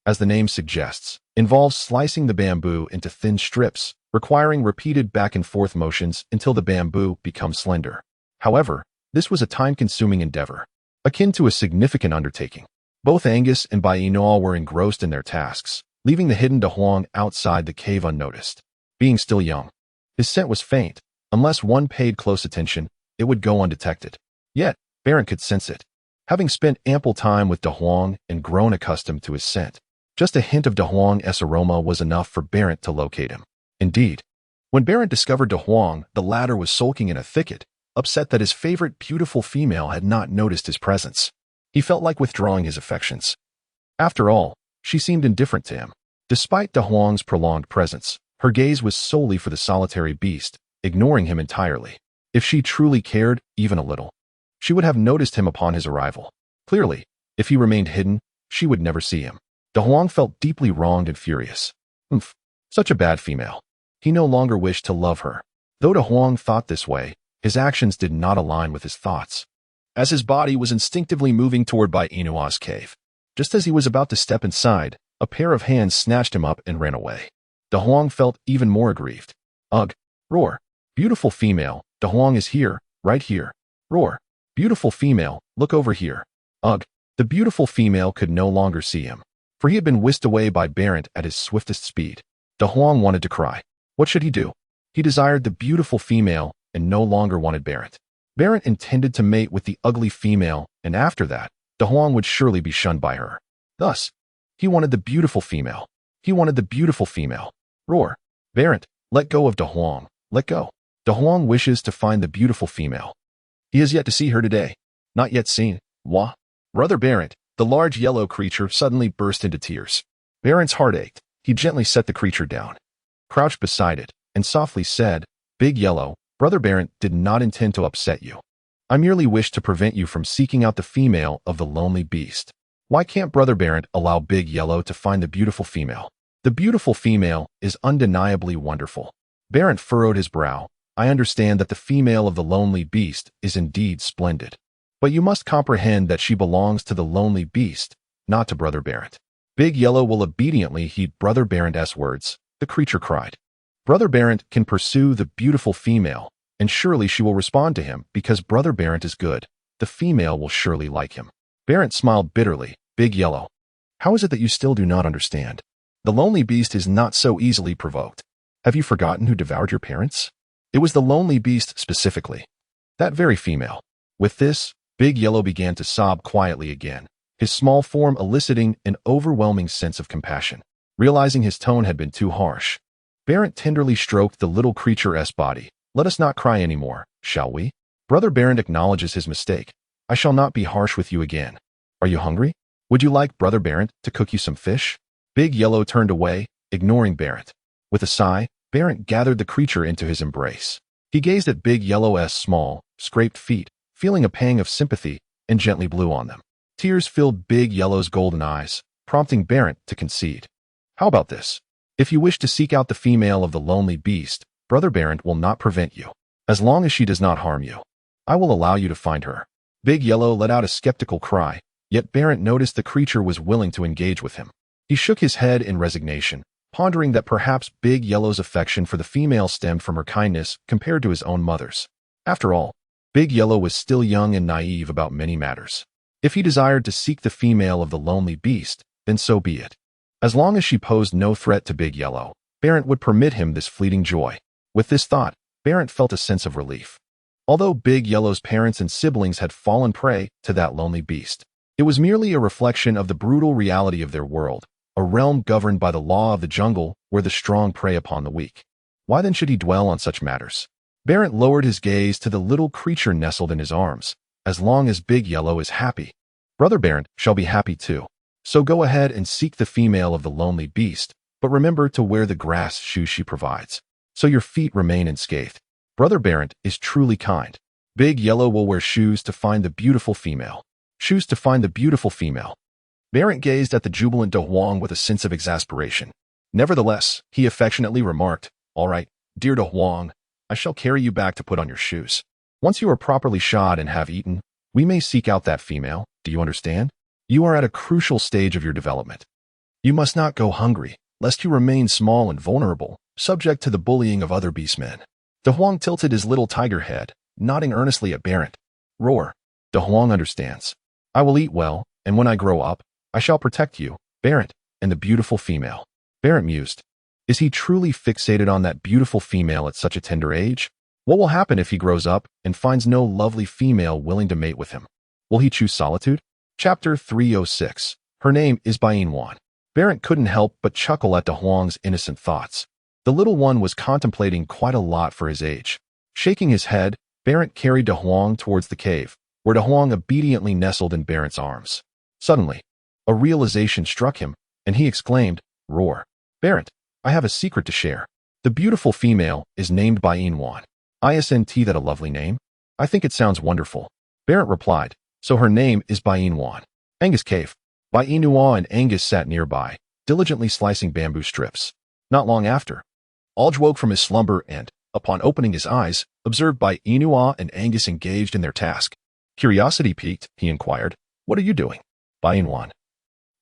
as the name suggests, involves slicing the bamboo into thin strips, requiring repeated back-and-forth motions until the bamboo becomes slender. However, this was a time-consuming endeavor, akin to a significant undertaking. Both Angus and Bainua were engrossed in their tasks, leaving the hidden De Huang outside the cave unnoticed. Being still young, his scent was faint. Unless one paid close attention, it would go undetected. Yet, Barent could sense it. Having spent ample time with De Huang and grown accustomed to his scent, just a hint of De Huang's aroma was enough for Barent to locate him. Indeed, when Barent discovered De Huang, the latter was sulking in a thicket, upset that his favorite beautiful female had not noticed his presence. He felt like withdrawing his affections. After all, she seemed indifferent to him. Despite De Huang's prolonged presence, her gaze was solely for the solitary beast, ignoring him entirely. If she truly cared, even a little, she would have noticed him upon his arrival. Clearly, if he remained hidden, she would never see him. De Huang felt deeply wronged and furious. Such a bad female. He no longer wished to love her. Though De Huang thought this way, his actions did not align with his thoughts, as his body was instinctively moving toward Bainua's cave. Just as he was about to step inside, a pair of hands snatched him up and ran away. De Huang felt even more aggrieved. Ugh! Roar! Beautiful female, De Huang is here, right here. Roar! Beautiful female, look over here. Ugh! The beautiful female could no longer see him, for he had been whisked away by Barent at his swiftest speed. De Huang wanted to cry. What should he do? He desired the beautiful female and no longer wanted Barent. Barent intended to mate with the ugly female, and after that, De Huang would surely be shunned by her. Thus, he wanted the beautiful female. He wanted the beautiful female. Roar! Barent, let go of De Huang. Let go. De Huang wishes to find the beautiful female. He has yet to see her today. Not yet seen. Wah! Brother Barent, the large yellow creature suddenly burst into tears. Barent's heart ached. He gently set the creature down, crouched beside it, and softly said, Big Yellow, Brother Barent did not intend to upset you. I merely wish to prevent you from seeking out the female of the lonely beast. Why can't Brother Barent allow Big Yellow to find the beautiful female? The beautiful female is undeniably wonderful. Barent furrowed his brow. I understand that the female of the lonely beast is indeed splendid. But you must comprehend that she belongs to the lonely beast, not to Brother Barrett. Big Yellow will obediently heed Brother Barrett's words, the creature cried. Brother Barrett can pursue the beautiful female, and surely she will respond to him because Brother Barrett is good. The female will surely like him. Barrett smiled bitterly. Big Yellow, how is it that you still do not understand? The lonely beast is not so easily provoked. Have you forgotten who devoured your parents? It was the lonely beast specifically. That very female. With this, Big Yellow began to sob quietly again, his small form eliciting an overwhelming sense of compassion. Realizing his tone had been too harsh, Barrett tenderly stroked the little creature's body. Let us not cry anymore, shall we? Brother Barrett acknowledges his mistake. I shall not be harsh with you again. Are you hungry? Would you like Brother Barrett to cook you some fish? Big Yellow turned away, ignoring Barrett. With a sigh, Barrett gathered the creature into his embrace. He gazed at Big Yellow's small, scraped feet, feeling a pang of sympathy, and gently blew on them. Tears filled Big Yellow's golden eyes, prompting Barrett to concede. How about this? If you wish to seek out the female of the lonely beast, Brother Barrett will not prevent you. As long as she does not harm you, I will allow you to find her. Big Yellow let out a skeptical cry, yet Barrett noticed the creature was willing to engage with him. He shook his head in resignation, pondering that perhaps Big Yellow's affection for the female stemmed from her kindness compared to his own mother's. After all, Big Yellow was still young and naive about many matters. If he desired to seek the female of the lonely beast, then so be it. As long as she posed no threat to Big Yellow, Barrett would permit him this fleeting joy. With this thought, Barrett felt a sense of relief. Although Big Yellow's parents and siblings had fallen prey to that lonely beast, it was merely a reflection of the brutal reality of their world, a realm governed by the law of the jungle where the strong prey upon the weak. Why then should he dwell on such matters? Barrett lowered his gaze to the little creature nestled in his arms. As long as Big Yellow is happy, Brother Barrett shall be happy too. So go ahead and seek the female of the lonely beast, but remember to wear the grass shoes she provides, so your feet remain unscathed. Brother Barrett is truly kind. Big Yellow will wear shoes to find the beautiful female. Shoes to find the beautiful female. Barrett gazed at the jubilant De Huang with a sense of exasperation. Nevertheless, he affectionately remarked, All right, dear De Huang, I shall carry you back to put on your shoes. Once you are properly shod and have eaten, we may seek out that female. Do you understand? You are at a crucial stage of your development. You must not go hungry, lest you remain small and vulnerable, subject to the bullying of other beastmen. De Huang tilted his little tiger head, nodding earnestly at Barrett. Roar. De Huang understands. I will eat well, and when I grow up, I shall protect you, Barrett, and the beautiful female. Barrett mused. Is he truly fixated on that beautiful female at such a tender age? What will happen if he grows up and finds no lovely female willing to mate with him? Will he choose solitude? Chapter 306. Her name is Bainwan. Barrett couldn't help but chuckle at De Huang's innocent thoughts. The little one was contemplating quite a lot for his age. Shaking his head, Barrett carried De Huang towards the cave, where De Huang obediently nestled in Barrett's arms. Suddenly, a realization struck him, and he exclaimed, Roar. Barrett, I have a secret to share. The beautiful female is named Bainwan. Isn't that a lovely name? I think it sounds wonderful. Barrett replied, So her name is Bainwan. Angus Cave. Bainwan and Angus sat nearby, diligently slicing bamboo strips. Not long after, Alge woke from his slumber and, upon opening his eyes, observed Bainwan and Angus engaged in their task. Curiosity piqued, he inquired, What are you doing? Bainwan,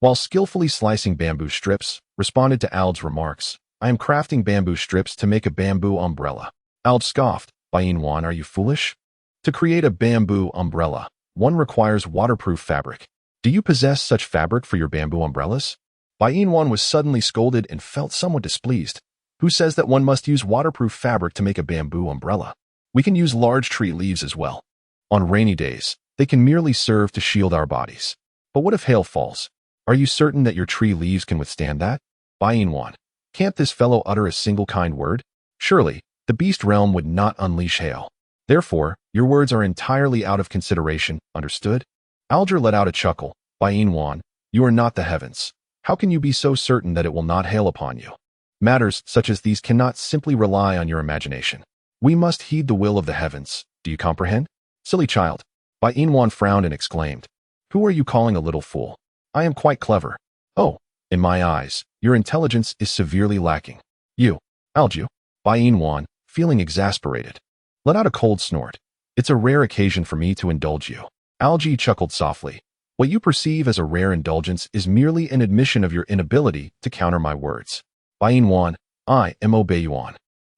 while skillfully slicing bamboo strips, responded to Alge's remarks. I am crafting bamboo strips to make a bamboo umbrella. Alge scoffed. Bainwan, are you foolish? To create a bamboo umbrella, one requires waterproof fabric. Do you possess such fabric for your bamboo umbrellas? Bainwan was suddenly scolded and felt somewhat displeased. Who says that one must use waterproof fabric to make a bamboo umbrella? We can use large tree leaves as well. On rainy days, they can merely serve to shield our bodies. But what if hail falls? Are you certain that your tree leaves can withstand that? Bainwan, can't this fellow utter a single kind word? Surely, the beast realm would not unleash hail. Therefore, your words are entirely out of consideration, understood? Alger let out a chuckle. Bainwan, you are not the heavens. How can you be so certain that it will not hail upon you? Matters such as these cannot simply rely on your imagination. We must heed the will of the heavens. Do you comprehend? Silly child. Bainwan frowned and exclaimed. Who are you calling a little fool? I am quite clever. Oh, in my eyes, your intelligence is severely lacking. You, Alju. Bainwan, feeling exasperated, let out a cold snort. It's a rare occasion for me to indulge you. Algae chuckled softly. What you perceive as a rare indulgence is merely an admission of your inability to counter my words. Bainwan, I, Mo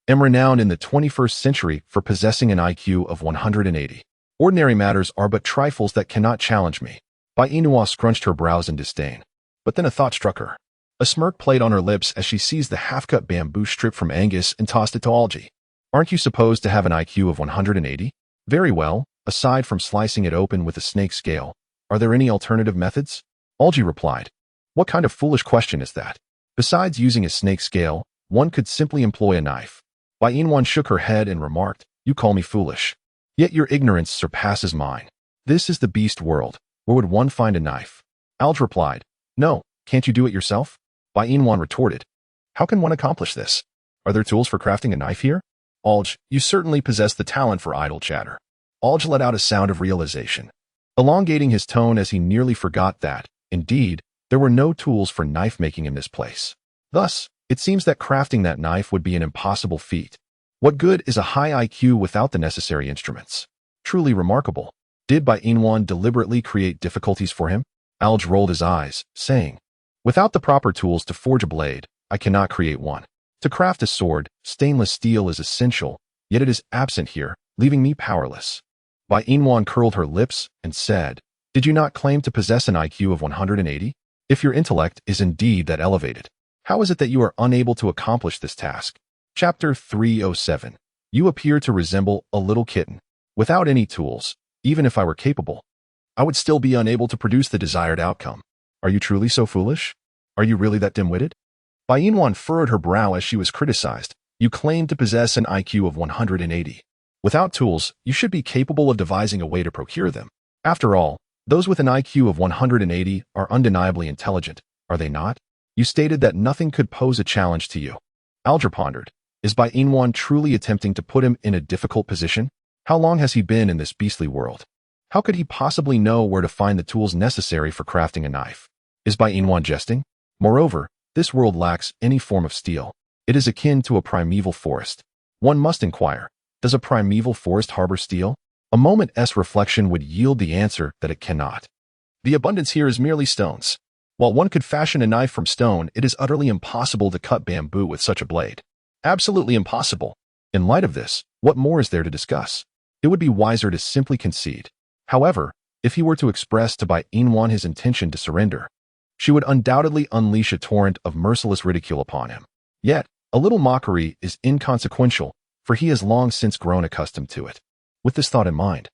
am renowned in the 21st century for possessing an IQ of 180. Ordinary matters are but trifles that cannot challenge me. Bainua scrunched her brows in disdain. But then a thought struck her. A smirk played on her lips as she seized the half-cut bamboo strip from Angus and tossed it to Algae. Aren't you supposed to have an IQ of 180? Very well, aside from slicing it open with a snake scale, are there any alternative methods? Algae replied. What kind of foolish question is that? Besides using a snake scale, one could simply employ a knife. Bainwan shook her head and remarked, You call me foolish. Yet your ignorance surpasses mine. This is the beast world. Where would one find a knife? Alge replied, No, can't you do it yourself? Bainwan retorted, How can one accomplish this? Are there tools for crafting a knife here? Alge, you certainly possess the talent for idle chatter. Alge let out a sound of realization, elongating his tone as he nearly forgot that, indeed, there were no tools for knife-making in this place. Thus, it seems that crafting that knife would be an impossible feat. What good is a high IQ without the necessary instruments? Truly remarkable. Did Bainwan deliberately create difficulties for him? Alge rolled his eyes, saying, Without the proper tools to forge a blade, I cannot create one. To craft a sword, stainless steel is essential, yet it is absent here, leaving me powerless. Bainwan curled her lips and said, Did you not claim to possess an IQ of 180? If your intellect is indeed that elevated, how is it that you are unable to accomplish this task? Chapter 307. You appear to resemble a little kitten. Without any tools, even if I were capable, I would still be unable to produce the desired outcome. Are you truly so foolish? Are you really that dim-witted? Bainwan furrowed her brow as she was criticized. You claim to possess an IQ of 180. Without tools, you should be capable of devising a way to procure them. After all, those with an IQ of 180 are undeniably intelligent, are they not? You stated that nothing could pose a challenge to you. Alger pondered. Is Bainwan truly attempting to put him in a difficult position? How long has he been in this beastly world? How could he possibly know where to find the tools necessary for crafting a knife? Is Bainwan jesting? Moreover, this world lacks any form of steel. It is akin to a primeval forest. One must inquire, does a primeval forest harbor steel? A moment's reflection would yield the answer that it cannot. The abundance here is merely stones. While one could fashion a knife from stone, it is utterly impossible to cut bamboo with such a blade. Absolutely impossible. In light of this, what more is there to discuss? It would be wiser to simply concede. However, if he were to express to Bainwan his intention to surrender, she would undoubtedly unleash a torrent of merciless ridicule upon him. Yet, a little mockery is inconsequential, for he has long since grown accustomed to it. With this thought in mind,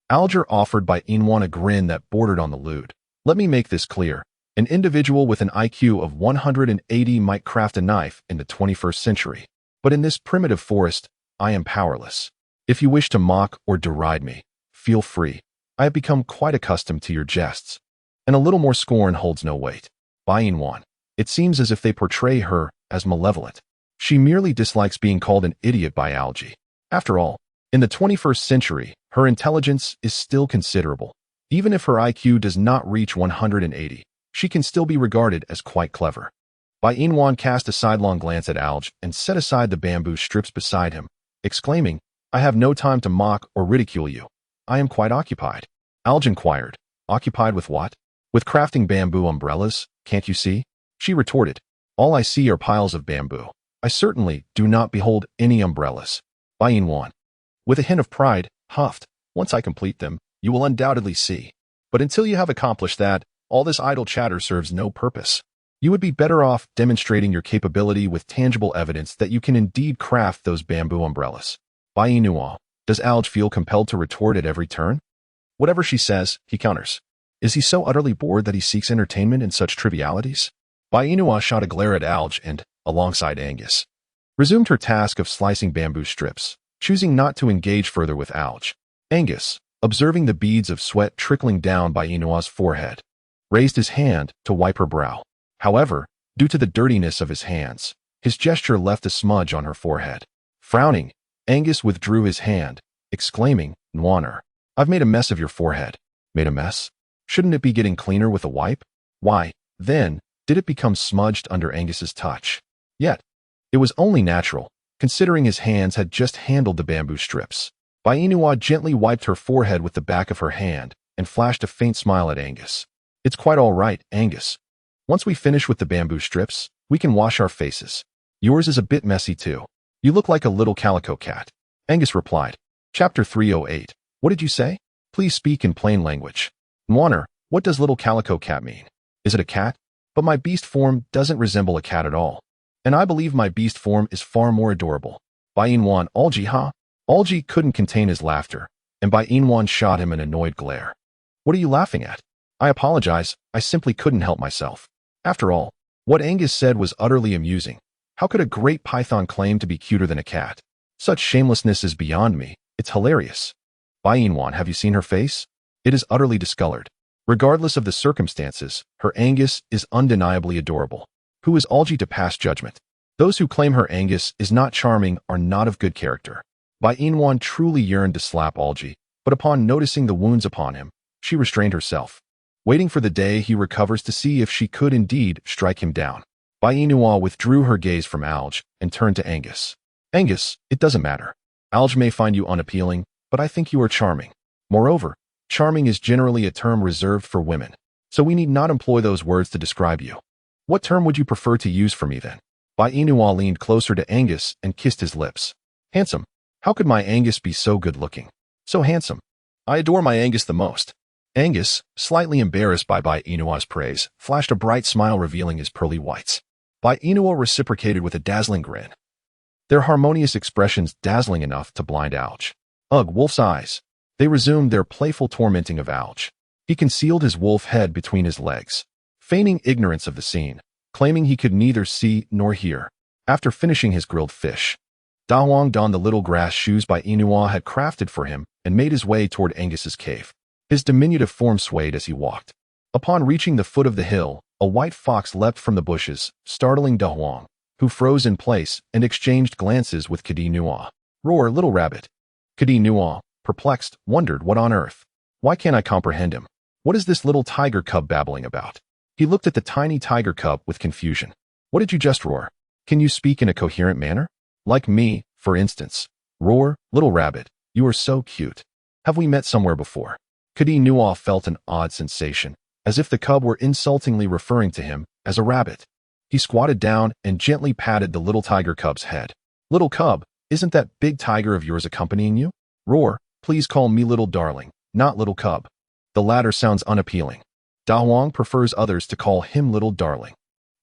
Alger offered Bainwan a grin that bordered on the lewd. Let me make this clear. An individual with an IQ of 180 might craft a knife in the 21st century, but in this primitive forest, I am powerless. If you wish to mock or deride me, feel free. I have become quite accustomed to your jests, and a little more scorn holds no weight. Bainwan, it seems as if they portray her as malevolent. She merely dislikes being called an idiot by Algae. After all, in the 21st century, her intelligence is still considerable. Even if her IQ does not reach 180, she can still be regarded as quite clever. Bainwan cast a sidelong glance at Alge and set aside the bamboo strips beside him, exclaiming, I have no time to mock or ridicule you. I am quite occupied. Alge inquired, Occupied with what? With crafting bamboo umbrellas, can't you see? She retorted, All I see are piles of bamboo. I certainly do not behold any umbrellas. Bainwan, with a hint of pride, huffed, Once I complete them, you will undoubtedly see. But until you have accomplished that, all this idle chatter serves no purpose. You would be better off demonstrating your capability with tangible evidence that you can indeed craft those bamboo umbrellas. Bainua, does Alge feel compelled to retort at every turn? Whatever she says, he counters. Is he so utterly bored that he seeks entertainment in such trivialities? Bainua shot a glare at Alge and, alongside Angus, resumed her task of slicing bamboo strips, choosing not to engage further with Alge. Angus, observing the beads of sweat trickling down Bainua's forehead, raised his hand to wipe her brow. However, due to the dirtiness of his hands, his gesture left a smudge on her forehead. Frowning, Angus withdrew his hand, exclaiming, Nwaner, I've made a mess of your forehead. Made a mess? Shouldn't it be getting cleaner with a wipe? Why, then, did it become smudged under Angus's touch? Yet, it was only natural, considering his hands had just handled the bamboo strips. Bainua gently wiped her forehead with the back of her hand, and flashed a faint smile at Angus. It's quite all right, Angus. Once we finish with the bamboo strips, we can wash our faces. Yours is a bit messy too. You look like a little calico cat. Angus replied. Chapter 308. What did you say? Please speak in plain language. Nwaner, what does little calico cat mean? Is it a cat? But my beast form doesn't resemble a cat at all. And I believe my beast form is far more adorable. By Inwan Alji, huh? Alji couldn't contain his laughter, and By Inwan shot him an annoyed glare. What are you laughing at? I apologize, I simply couldn't help myself. After all, what Angus said was utterly amusing. How could a great python claim to be cuter than a cat? Such shamelessness is beyond me. It's hilarious. By Inwan, have you seen her face? It is utterly discolored. Regardless of the circumstances, her Angus is undeniably adorable. Who is Alji to pass judgment? Those who claim her Angus is not charming are not of good character. By Inwan truly yearned to slap Alji, but upon noticing the wounds upon him, she restrained herself, waiting for the day he recovers to see if she could indeed strike him down. By Inua withdrew her gaze from Alj and turned to Angus. Angus, it doesn't matter. Alj may find you unappealing, but I think you are charming. Moreover, charming is generally a term reserved for women, so we need not employ those words to describe you. What term would you prefer to use for me then? By Inua leaned closer to Angus and kissed his lips. Handsome. How could my Angus be so good-looking? So handsome. I adore my Angus the most. Angus, slightly embarrassed by Inua's praise, flashed a bright smile revealing his pearly whites. By Inua reciprocated with a dazzling grin. Their harmonious expressions dazzling enough to blind Alj. Ugh, Wolf's eyes. They resumed their playful tormenting of Alj. He concealed his wolf head between his legs, feigning ignorance of the scene, claiming he could neither see nor hear. After finishing his grilled fish, Da Huang donned the little grass shoes By Inua had crafted for him and made his way toward Angus's cave. His diminutive form swayed as he walked. Upon reaching the foot of the hill, a white fox leapt from the bushes, startling Da Huang, who froze in place and exchanged glances with Kadi Nua. Roar, little rabbit. Kadi Nua, perplexed, wondered what on earth. Why can't I comprehend him? What is this little tiger cub babbling about? He looked at the tiny tiger cub with confusion. What did you just roar? Can you speak in a coherent manner? Like me, for instance. Roar, little rabbit, you are so cute. Have we met somewhere before? Kadi Nua felt an odd sensation, as if the cub were insultingly referring to him as a rabbit. He squatted down and gently patted the little tiger cub's head. Little cub, isn't that big tiger of yours accompanying you? Roar, please call me little darling, not little cub. The latter sounds unappealing. Da Huang prefers others to call him little darling.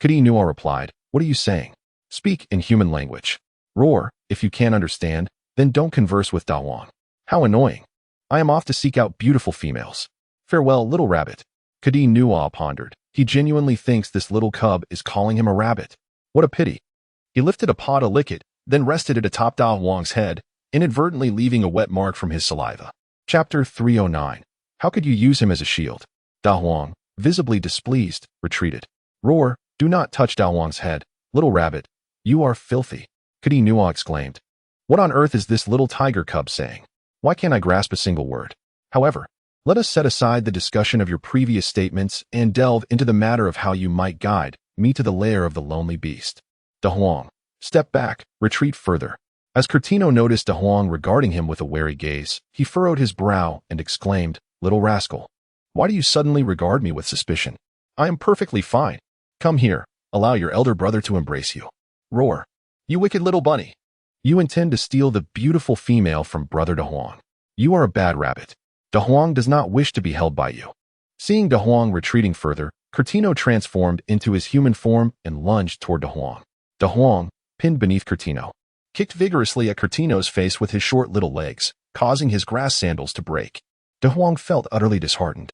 Kadi Nua replied, what are you saying? Speak in human language. Roar, if you can't understand, then don't converse with Da Huang. How annoying. I am off to seek out beautiful females. Farewell, little rabbit. Kadi Nua pondered. He genuinely thinks this little cub is calling him a rabbit. What a pity. He lifted a paw to lick it, then rested it atop Da Huang's head, inadvertently leaving a wet mark from his saliva. Chapter 309. How could you use him as a shield? Da Huang, visibly displeased, retreated. Roar, do not touch Da Huang's head. Little rabbit, you are filthy. Kadi Nua exclaimed. What on earth is this little tiger cub saying? Why can't I grasp a single word? However, let us set aside the discussion of your previous statements and delve into the matter of how you might guide me to the lair of the lonely beast. Da Huang, step back, retreat further. As Curtino noticed Da Huang regarding him with a wary gaze, he furrowed his brow and exclaimed, Little rascal, why do you suddenly regard me with suspicion? I am perfectly fine. Come here, allow your elder brother to embrace you. Roar. You wicked little bunny. You intend to steal the beautiful female from brother Da Huang. You are a bad rabbit. Da Huang does not wish to be held by you. Seeing Da Huang retreating further, Curtino transformed into his human form and lunged toward Da Huang. Da Huang, pinned beneath Curtino, kicked vigorously at Curtino's face with his short little legs, causing his grass sandals to break. Da Huang felt utterly disheartened,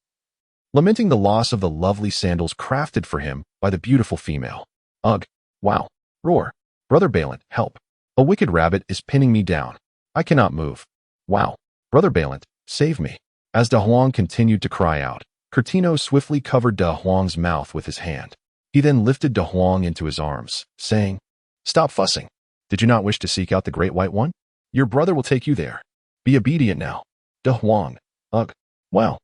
lamenting the loss of the lovely sandals crafted for him by the beautiful female. Ugh! Wow! Roar! Brother Balin, help! A wicked rabbit is pinning me down. I cannot move. Wow! Brother Balin, save me! As Da Huang continued to cry out, Curtino swiftly covered Da Huang's mouth with his hand. He then lifted Da Huang into his arms, saying, Stop fussing. Did you not wish to seek out the Great White One? Your brother will take you there. Be obedient now. Da Huang. Ugh. Wow.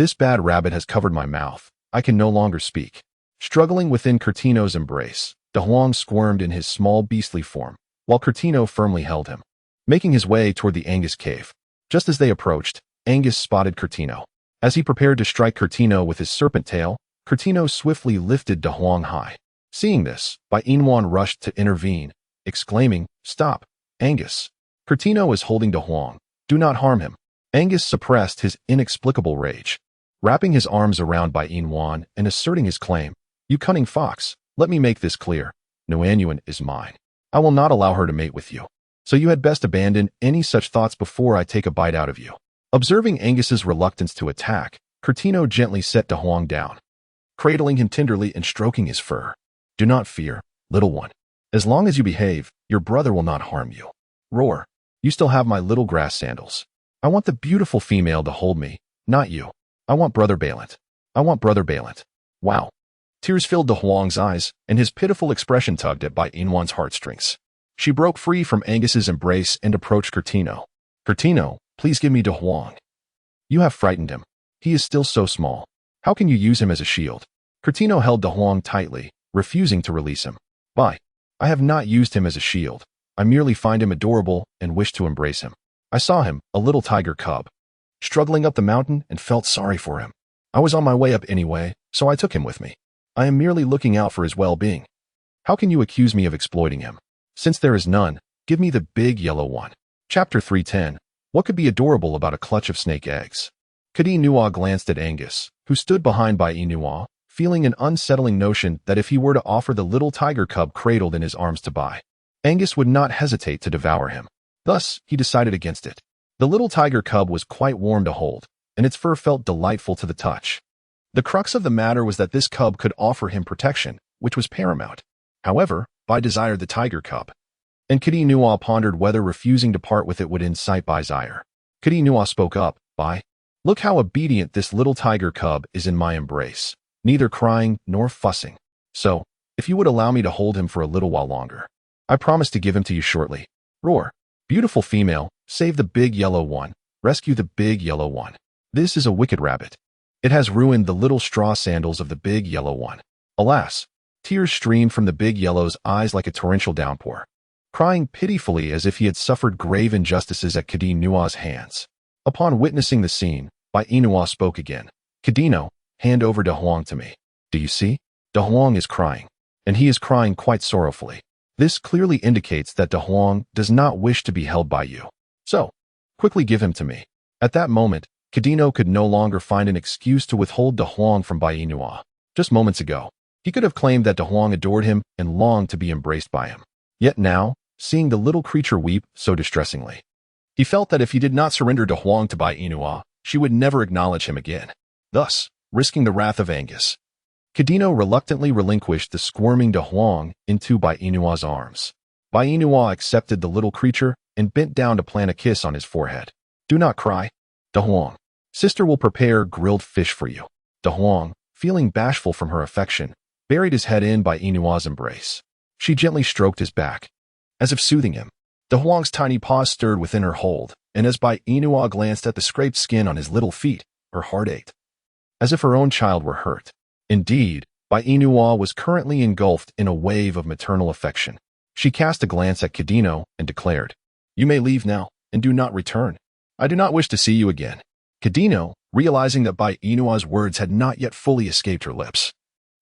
This bad rabbit has covered my mouth. I can no longer speak. Struggling within Curtino's embrace, Da Huang squirmed in his small beastly form, while Curtino firmly held him, making his way toward the Angus cave. Just as they approached, Angus spotted Curtino. As he prepared to strike Curtino with his serpent tail, Curtino swiftly lifted De Huang high. Seeing this, Bai Yinuan rushed to intervene, exclaiming, "Stop, Angus! Curtino is holding De Huang. Do not harm him." Angus suppressed his inexplicable rage, wrapping his arms around Bai Yinuan and asserting his claim. "You cunning fox, let me make this clear. Nuanyuan is mine. I will not allow her to mate with you. So you had best abandon any such thoughts before I take a bite out of you." Observing Angus's reluctance to attack, Curtino gently set De Huang down, cradling him tenderly and stroking his fur. "Do not fear, little one. As long as you behave, your brother will not harm you. Roar, you still have my little grass sandals. I want the beautiful female to hold me, not you. I want Brother Balant. I want Brother Balant." Wow. Tears filled De Huang's eyes, and his pitiful expression tugged at Bai Yinuan's heartstrings. She broke free from Angus's embrace and approached Curtino. "Curtino, please give me De Huang. You have frightened him. He is still so small. How can you use him as a shield?" Curtino held De Huang tightly, refusing to release him. "Bai, I have not used him as a shield. I merely find him adorable and wish to embrace him. I saw him, a little tiger cub, struggling up the mountain and felt sorry for him. I was on my way up anyway, so I took him with me. I am merely looking out for his well-being. How can you accuse me of exploiting him? Since there is none, give me the big yellow one." Chapter 310. What could be adorable about a clutch of snake eggs? Kadi Nua glanced at Angus, who stood behind Bai Nua, feeling an unsettling notion that if he were to offer the little tiger cub cradled in his arms to Bai, Angus would not hesitate to devour him. Thus, he decided against it. The little tiger cub was quite warm to hold, and its fur felt delightful to the touch. The crux of the matter was that this cub could offer him protection, which was paramount. However, Bai desired the tiger cub, and Kadi Nua pondered whether refusing to part with it would incite Bai's ire. Kadi Nua spoke up. "Bai, look how obedient this little tiger cub is in my embrace, neither crying nor fussing. So, if you would allow me to hold him for a little while longer, I promise to give him to you shortly." Roar. Beautiful female, save the big yellow one. Rescue the big yellow one. This is a wicked rabbit. It has ruined the little straw sandals of the big yellow one. Alas, tears streamed from the big yellow's eyes like a torrential downpour, crying pitifully as if he had suffered grave injustices at Kadi Nua's hands. Upon witnessing the scene, Bai Nua spoke again. "Kadino, hand over De Huang to me. Do you see? De Huang is crying, and he is crying quite sorrowfully. This clearly indicates that De Huang does not wish to be held by you. So, quickly give him to me." At that moment, Kadino could no longer find an excuse to withhold De Huang from Bai Nua. Just moments ago, he could have claimed that De Huang adored him and longed to be embraced by him. Yet now, seeing the little creature weep so distressingly, he felt that if he did not surrender De Huang to Bai Nua, she would never acknowledge him again, thus risking the wrath of Angus. Kadino reluctantly relinquished the squirming De Huang into Bai Nua's arms. Bai Nua accepted the little creature and bent down to plant a kiss on his forehead. "Do not cry, De Huang. Sister will prepare grilled fish for you." De Huang, feeling bashful from her affection, buried his head in Bai Nua's embrace. She gently stroked his back, as if soothing him. De Huang's tiny paws stirred within her hold, and as Bai Nua glanced at the scraped skin on his little feet, her heart ached, as if her own child were hurt. Indeed, Bai Nua was currently engulfed in a wave of maternal affection. She cast a glance at Kadino and declared, "You may leave now, and do not return. I do not wish to see you again." Kadino, realizing that Bai Nua's words had not yet fully escaped her lips,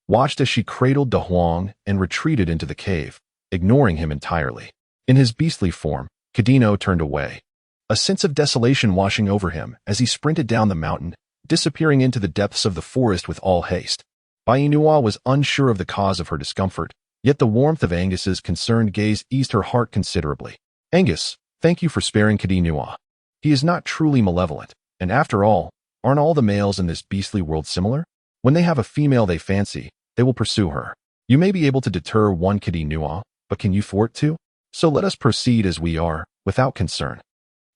watched as she cradled De Huang and retreated into the cave, ignoring him entirely. In his beastly form, Kadino turned away, a sense of desolation washing over him as he sprinted down the mountain, disappearing into the depths of the forest with all haste. Bai Nua was unsure of the cause of her discomfort, yet the warmth of Angus's concerned gaze eased her heart considerably. "Angus, thank you for sparing Kadi Nua. He is not truly malevolent, and after all, aren't all the males in this beastly world similar? When they have a female they fancy, they will pursue her. You may be able to deter one Kadi Nua, but can you thwart two? So let us proceed as we are, without concern."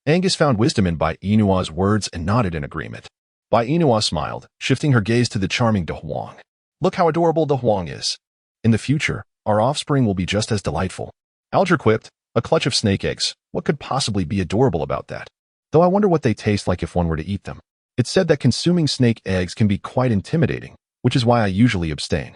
Angus found wisdom in Bai Nua's words and nodded in agreement. Bai Nua smiled, shifting her gaze to the charming De Huang. "Look how adorable De Huang is. In the future, our offspring will be just as delightful." Alger quipped, "A clutch of snake eggs. What could possibly be adorable about that? Though I wonder what they taste like if one were to eat them. It's said that consuming snake eggs can be quite intimidating, which is why I usually abstain.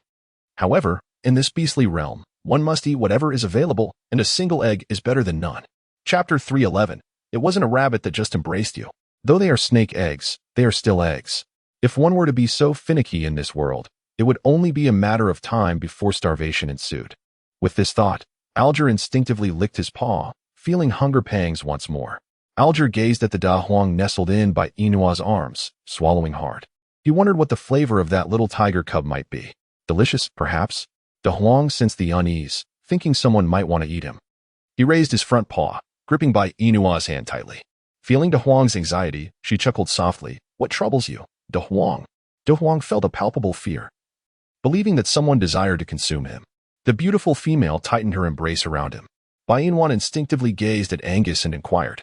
However, in this beastly realm, one must eat whatever is available, and a single egg is better than none." Chapter 311. It wasn't a rabbit that just embraced you. Though they are snake eggs, they are still eggs. If one were to be so finicky in this world, it would only be a matter of time before starvation ensued. With this thought, Alger instinctively licked his paw, feeling hunger pangs once more. Alger gazed at the Da Huang nestled in by Inua's arms, swallowing hard. He wondered what the flavor of that little tiger cub might be. Delicious, perhaps? Da Huang sensed the unease, thinking someone might want to eat him. He raised his front paw, gripping by Inua's hand tightly. Feeling Da Huang's anxiety, she chuckled softly. What troubles you, Da Huang? Da Huang felt a palpable fear, believing that someone desired to consume him. The beautiful female tightened her embrace around him. Bai Yinuan instinctively gazed at Angus and inquired,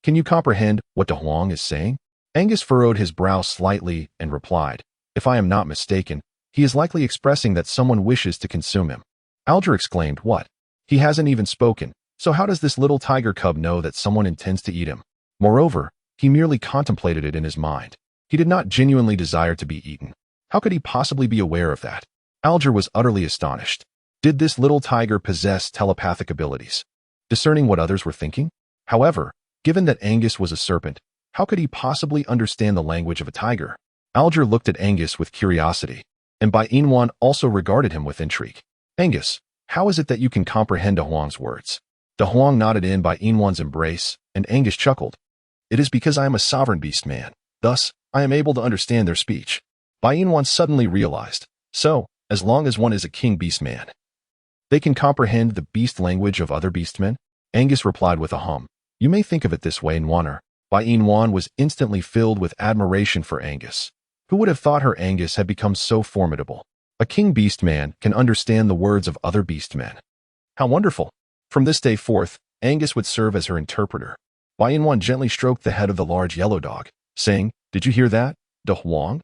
"Can you comprehend what Da Huang is saying?" Angus furrowed his brow slightly and replied, "If I am not mistaken, he is likely expressing that someone wishes to consume him." Alger exclaimed, "What? He hasn't even spoken, so how does this little tiger cub know that someone intends to eat him?" Moreover, he merely contemplated it in his mind. He did not genuinely desire to be eaten. How could he possibly be aware of that? Alger was utterly astonished. Did this little tiger possess telepathic abilities, discerning what others were thinking? However, given that Angus was a serpent, how could he possibly understand the language of a tiger? Alger looked at Angus with curiosity, and Bai Yinuan also regarded him with intrigue. "Angus, how is it that you can comprehend Da Huang's words?" Da Huang nodded in Bai Yinuan's embrace, and Angus chuckled. "It is because I am a sovereign beast man. Thus, I am able to understand their speech." Bai Yinuan suddenly realized, so, as long as one is a king beast man, they can comprehend the beast language of other beastmen? Angus replied with a hum. "You may think of it this way, Nwaner." Bai Yinuan was instantly filled with admiration for Angus. Who would have thought her Angus had become so formidable? A king beast man can understand the words of other beastmen. How wonderful! From this day forth, Angus would serve as her interpreter. Bai Yinuan gently stroked the head of the large yellow dog, saying, "Did you hear that, Da Huang?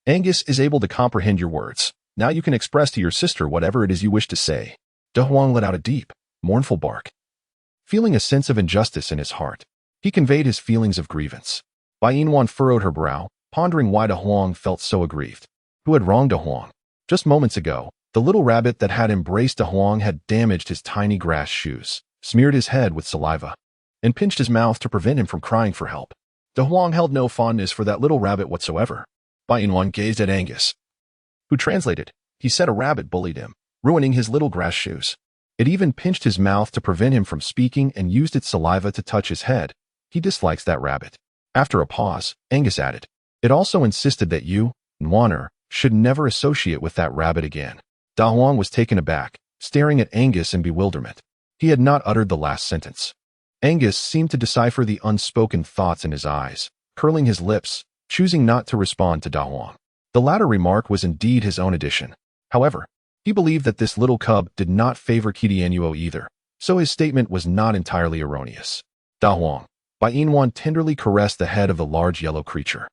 Angus is able to comprehend your words. Now you can express to your sister whatever it is you wish to say." Da Huang let out a deep, mournful bark. Feeling a sense of injustice in his heart, he conveyed his feelings of grievance. Bai Yinuan furrowed her brow, pondering why Da Huang felt so aggrieved. Who had wronged Da Huang? Just moments ago, the little rabbit that had embraced Da Huang had damaged his tiny grass shoes, smeared his head with saliva, and pinched his mouth to prevent him from crying for help. Da Huang held no fondness for that little rabbit whatsoever. Bai Yinuan gazed at Angus, who translated. He said a rabbit bullied him, ruining his little grass shoes. It even pinched his mouth to prevent him from speaking and used its saliva to touch his head. He dislikes that rabbit. After a pause, Angus added, "It also insisted that you, Nwaner, should never associate with that rabbit again." Da Huang was taken aback, staring at Angus in bewilderment. He had not uttered the last sentence. Angus seemed to decipher the unspoken thoughts in his eyes, curling his lips, choosing not to respond to Da Huang. The latter remark was indeed his own addition. However, he believed that this little cub did not favor Kitianuo either, so his statement was not entirely erroneous. Da Huang, Bai Yinuan tenderly caressed the head of the large yellow creature,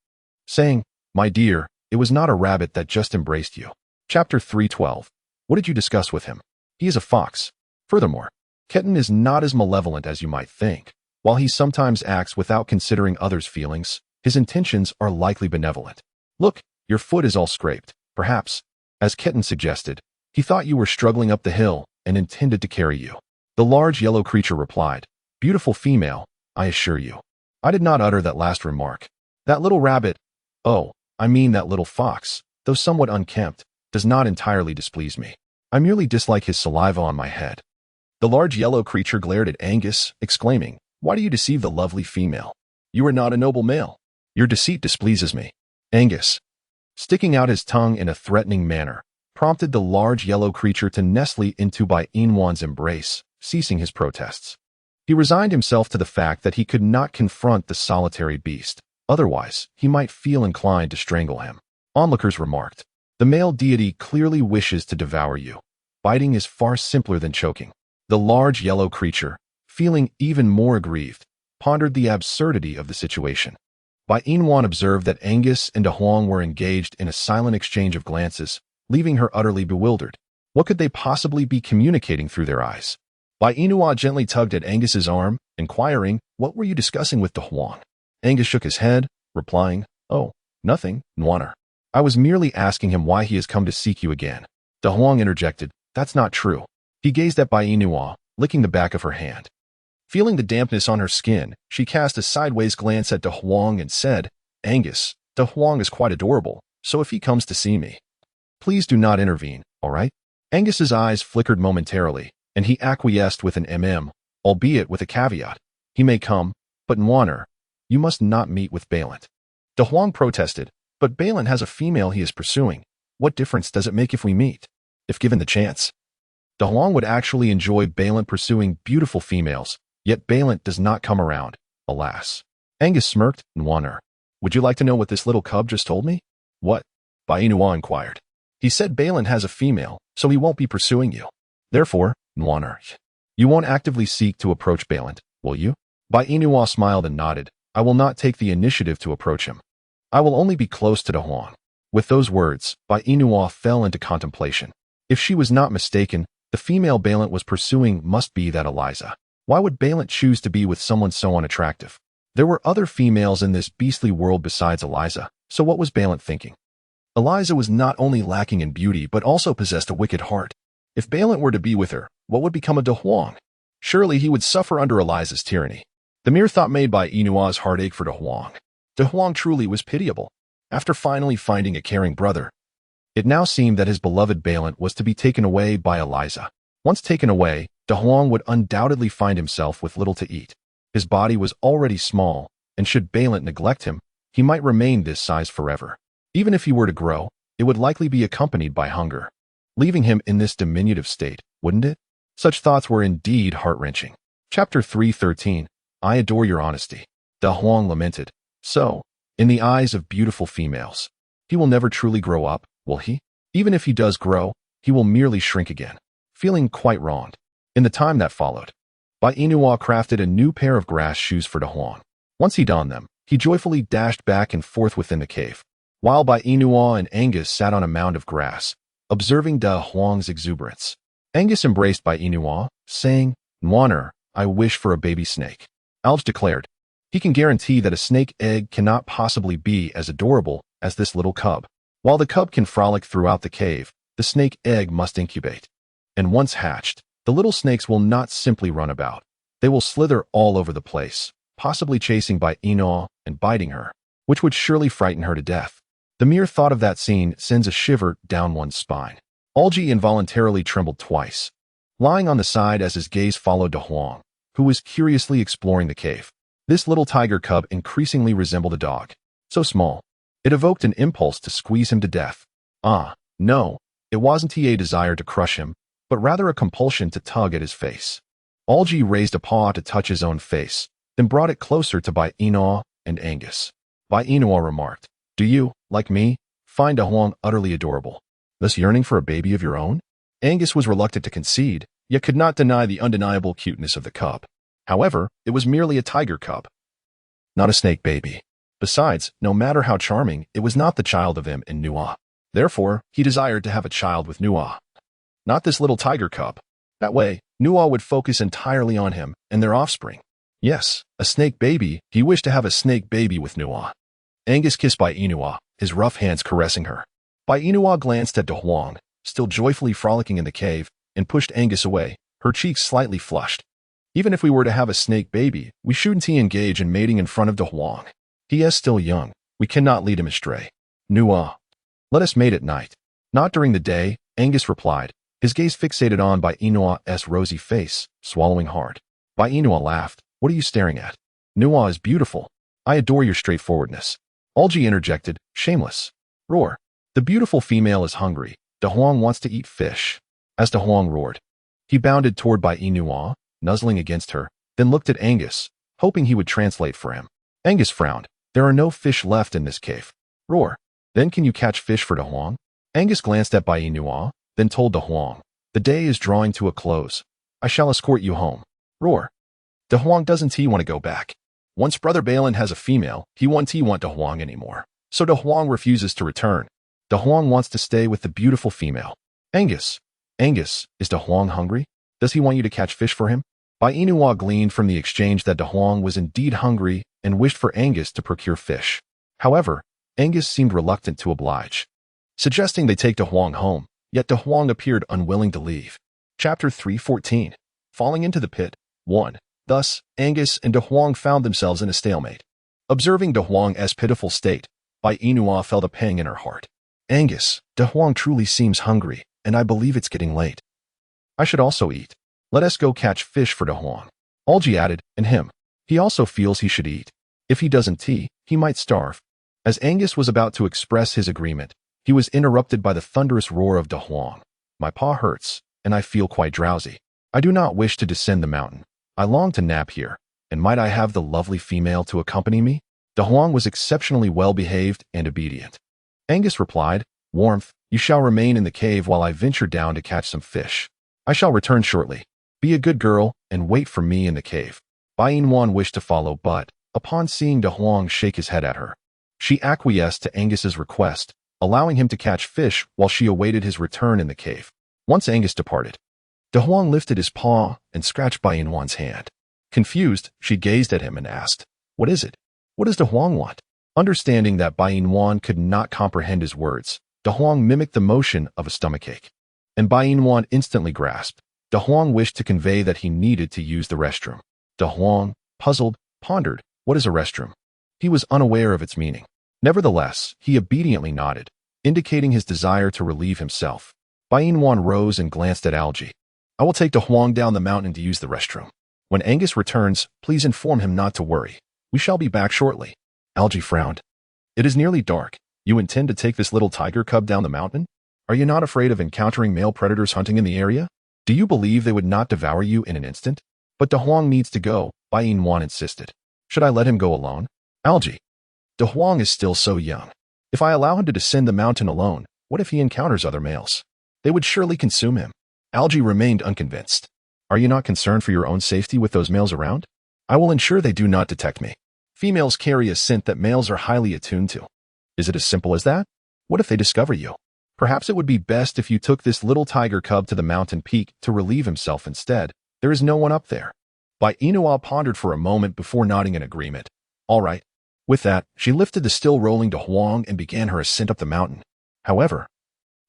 saying, "My dear, it was not a rabbit that just embraced you." Chapter 312. What did you discuss with him? He is a fox. Furthermore, Ketan is not as malevolent as you might think. While he sometimes acts without considering others' feelings, his intentions are likely benevolent. "Look, your foot is all scraped. Perhaps, as Ketan suggested, he thought you were struggling up the hill and intended to carry you." The large yellow creature replied, "Beautiful female, I assure you. I did not utter that last remark. That little rabbit, oh, I mean that little fox, though somewhat unkempt, does not entirely displease me. I merely dislike his saliva on my head." The large yellow creature glared at Angus, exclaiming, "Why do you deceive the lovely female? You are not a noble male. Your deceit displeases me." Angus, sticking out his tongue in a threatening manner, prompted the large yellow creature to nestle into Bai Yinuan's embrace, ceasing his protests. He resigned himself to the fact that he could not confront the solitary beast. Otherwise, he might feel inclined to strangle him. Onlookers remarked, "The male deity clearly wishes to devour you. Biting is far simpler than choking." The large yellow creature, feeling even more aggrieved, pondered the absurdity of the situation. Bai Yinuan observed that Angus and Da Huang were engaged in a silent exchange of glances, leaving her utterly bewildered. What could they possibly be communicating through their eyes? Bai Yinuan gently tugged at Angus's arm, inquiring, "What were you discussing with Da Huang?" Angus shook his head, replying, "Oh, nothing, Nwaner. I was merely asking him why he has come to seek you again." Da Huang interjected, "That's not true." He gazed at Bai Yinuan, licking the back of her hand. Feeling the dampness on her skin, she cast a sideways glance at Da Huang and said, "Angus, De Huang is quite adorable, so if he comes to see me, please do not intervene, all right? Angus's eyes flickered momentarily, and he acquiesced with an albeit with a caveat. He may come, but Nwaner, you must not meet with Balint. De Huang protested, but Balint has a female he is pursuing. What difference does it make if we meet? If given the chance. De Huang would actually enjoy Balint pursuing beautiful females, yet Balint does not come around, alas. Angus smirked. Nwaner, would you like to know what this little cub just told me? What? Bai Nua inquired. He said Balint has a female, so he won't be pursuing you. Therefore, Nwaner, you won't actively seek to approach Balint, will you? Bai Nua smiled and nodded. I will not take the initiative to approach him. I will only be close to De Huang. With those words, Bai Nua fell into contemplation. If she was not mistaken, the female Balint was pursuing must be that Eliza. Why would Balint choose to be with someone so unattractive? There were other females in this beastly world besides Eliza, so what was Balint thinking? Eliza was not only lacking in beauty but also possessed a wicked heart. If Balint were to be with her, what would become of De Huang? Surely he would suffer under Eliza's tyranny. The mere thought made Bai Nua's heart ache for De Huang. De Huang truly was pitiable. After finally finding a caring brother, it now seemed that his beloved Balint was to be taken away by Eliza. Once taken away, De Huang would undoubtedly find himself with little to eat. His body was already small, and should Balint neglect him, he might remain this size forever. Even if he were to grow, it would likely be accompanied by hunger, leaving him in this diminutive state, wouldn't it? Such thoughts were indeed heart-wrenching. Chapter 3:13. I adore your honesty. De Huang lamented. So, in the eyes of beautiful females, he will never truly grow up, will he? Even if he does grow, he will merely shrink again. Feeling quite wronged. In the time that followed, Bai Nua crafted a new pair of grass shoes for De Huang. Once he donned them, he joyfully dashed back and forth within the cave, while Bai Nua and Angus sat on a mound of grass, observing De Huang's exuberance. Angus embraced Bai Nua, saying, Nwaner, I wish for a baby snake. Alge declared. He can guarantee that a snake egg cannot possibly be as adorable as this little cub. While the cub can frolic throughout the cave, the snake egg must incubate. And once hatched, the little snakes will not simply run about. They will slither all over the place, possibly chasing Bai Nua and biting her, which would surely frighten her to death. The mere thought of that scene sends a shiver down one's spine. Alge involuntarily trembled twice, lying on the side as his gaze followed De Huang, who was curiously exploring the cave. This little tiger cub increasingly resembled a dog. So small, it evoked an impulse to squeeze him to death. Ah, no, it wasn't a desire to crush him, but rather a compulsion to tug at his face. Alge raised a paw to touch his own face, then brought it closer to Bai Nua and Angus. Bai Nua remarked, Do you, like me, find De Huang utterly adorable, thus yearning for a baby of your own? Angus was reluctant to concede, yet could not deny the undeniable cuteness of the cub. However, it was merely a tiger cub, not a snake baby. Besides, no matter how charming, it was not the child of him and Nua. Therefore, he desired to have a child with Nua, not this little tiger cub. That way, Nua would focus entirely on him and their offspring. Yes, a snake baby. He wished to have a snake baby with Nua. Angus kissed Bai Nua, his rough hands caressing her. Bai Nua glanced at De Huang, still joyfully frolicking in the cave, and pushed Angus away, her cheeks slightly flushed. Even if we were to have a snake baby, we shouldn't engage in mating in front of De Huang. He is still young. We cannot lead him astray. Nua, let us mate at night. Not during the day, Angus replied, his gaze fixated on Bai Nua's rosy face, swallowing hard. Bai Nua laughed. What are you staring at? Nua is beautiful. I adore your straightforwardness. Alge interjected, shameless. Roar. The beautiful female is hungry. De Huang wants to eat fish. As De Huang roared, he bounded toward Bai Nua, nuzzling against her, then looked at Angus, hoping he would translate for him. Angus frowned. There are no fish left in this cave. Roar. Then can you catch fish for De Huang? Angus glanced at Bai Nua, then told De Huang, the day is drawing to a close. I shall escort you home. Roar. De Huang doesn't want to go back. Once Brother Balin has a female, he won't want De Huang anymore. So De Huang refuses to return. De Huang wants to stay with the beautiful female. Angus, is De Huang hungry? Does he want you to catch fish for him? Bai Nua gleaned from the exchange that De Huang was indeed hungry and wished for Angus to procure fish. However, Angus seemed reluctant to oblige, suggesting they take De Huang home, yet De Huang appeared unwilling to leave. Chapter 3:14. Falling into the pit. 1. Thus, Angus and De Huang found themselves in a stalemate. Observing De Huang's pitiful state, Bai Inua felt a pang in her heart. Angus, De Huang truly seems hungry, and I believe it's getting late. I should also eat. Let us go catch fish for De Huang. Algie added, and him. He also feels he should eat. If he doesn't eat, he might starve. As Angus was about to express his agreement, he was interrupted by the thunderous roar of De Huang. My paw hurts, and I feel quite drowsy. I do not wish to descend the mountain. I long to nap here, and might I have the lovely female to accompany me? De Huang was exceptionally well-behaved and obedient. Angus replied, Warmth, you shall remain in the cave while I venture down to catch some fish. I shall return shortly. Be a good girl and wait for me in the cave. Bai Inwan wished to follow, but, upon seeing De Huang shake his head at her, she acquiesced to Angus's request, allowing him to catch fish while she awaited his return in the cave. Once Angus departed, De Huang lifted his paw and scratched Bai Inwan's hand. Confused, she gazed at him and asked, What is it? What does De Huang want? Understanding that Bai Inwan could not comprehend his words, De Huang mimicked the motion of a stomachache. And Bai Inwan instantly grasped. De Huang wished to convey that he needed to use the restroom. De Huang, puzzled, pondered, what is a restroom? He was unaware of its meaning. Nevertheless, he obediently nodded, indicating his desire to relieve himself. Bai Inwan rose and glanced at Algie. I will take De Huang down the mountain to use the restroom. When Angus returns, please inform him not to worry. We shall be back shortly. Algie frowned. It is nearly dark. You intend to take this little tiger cub down the mountain? Are you not afraid of encountering male predators hunting in the area? Do you believe they would not devour you in an instant? But De Huang needs to go, Bai Inwan insisted. Should I let him go alone? Algie. De Huang is still so young. If I allow him to descend the mountain alone, what if he encounters other males? They would surely consume him. Algie remained unconvinced. Are you not concerned for your own safety with those males around? I will ensure they do not detect me. Females carry a scent that males are highly attuned to. Is it as simple as that? What if they discover you? Perhaps it would be best if you took this little tiger cub to the mountain peak to relieve himself instead. There is no one up there. Bai Inua pondered for a moment before nodding in agreement. All right. With that, she lifted the still rolling De Huang and began her ascent up the mountain. However,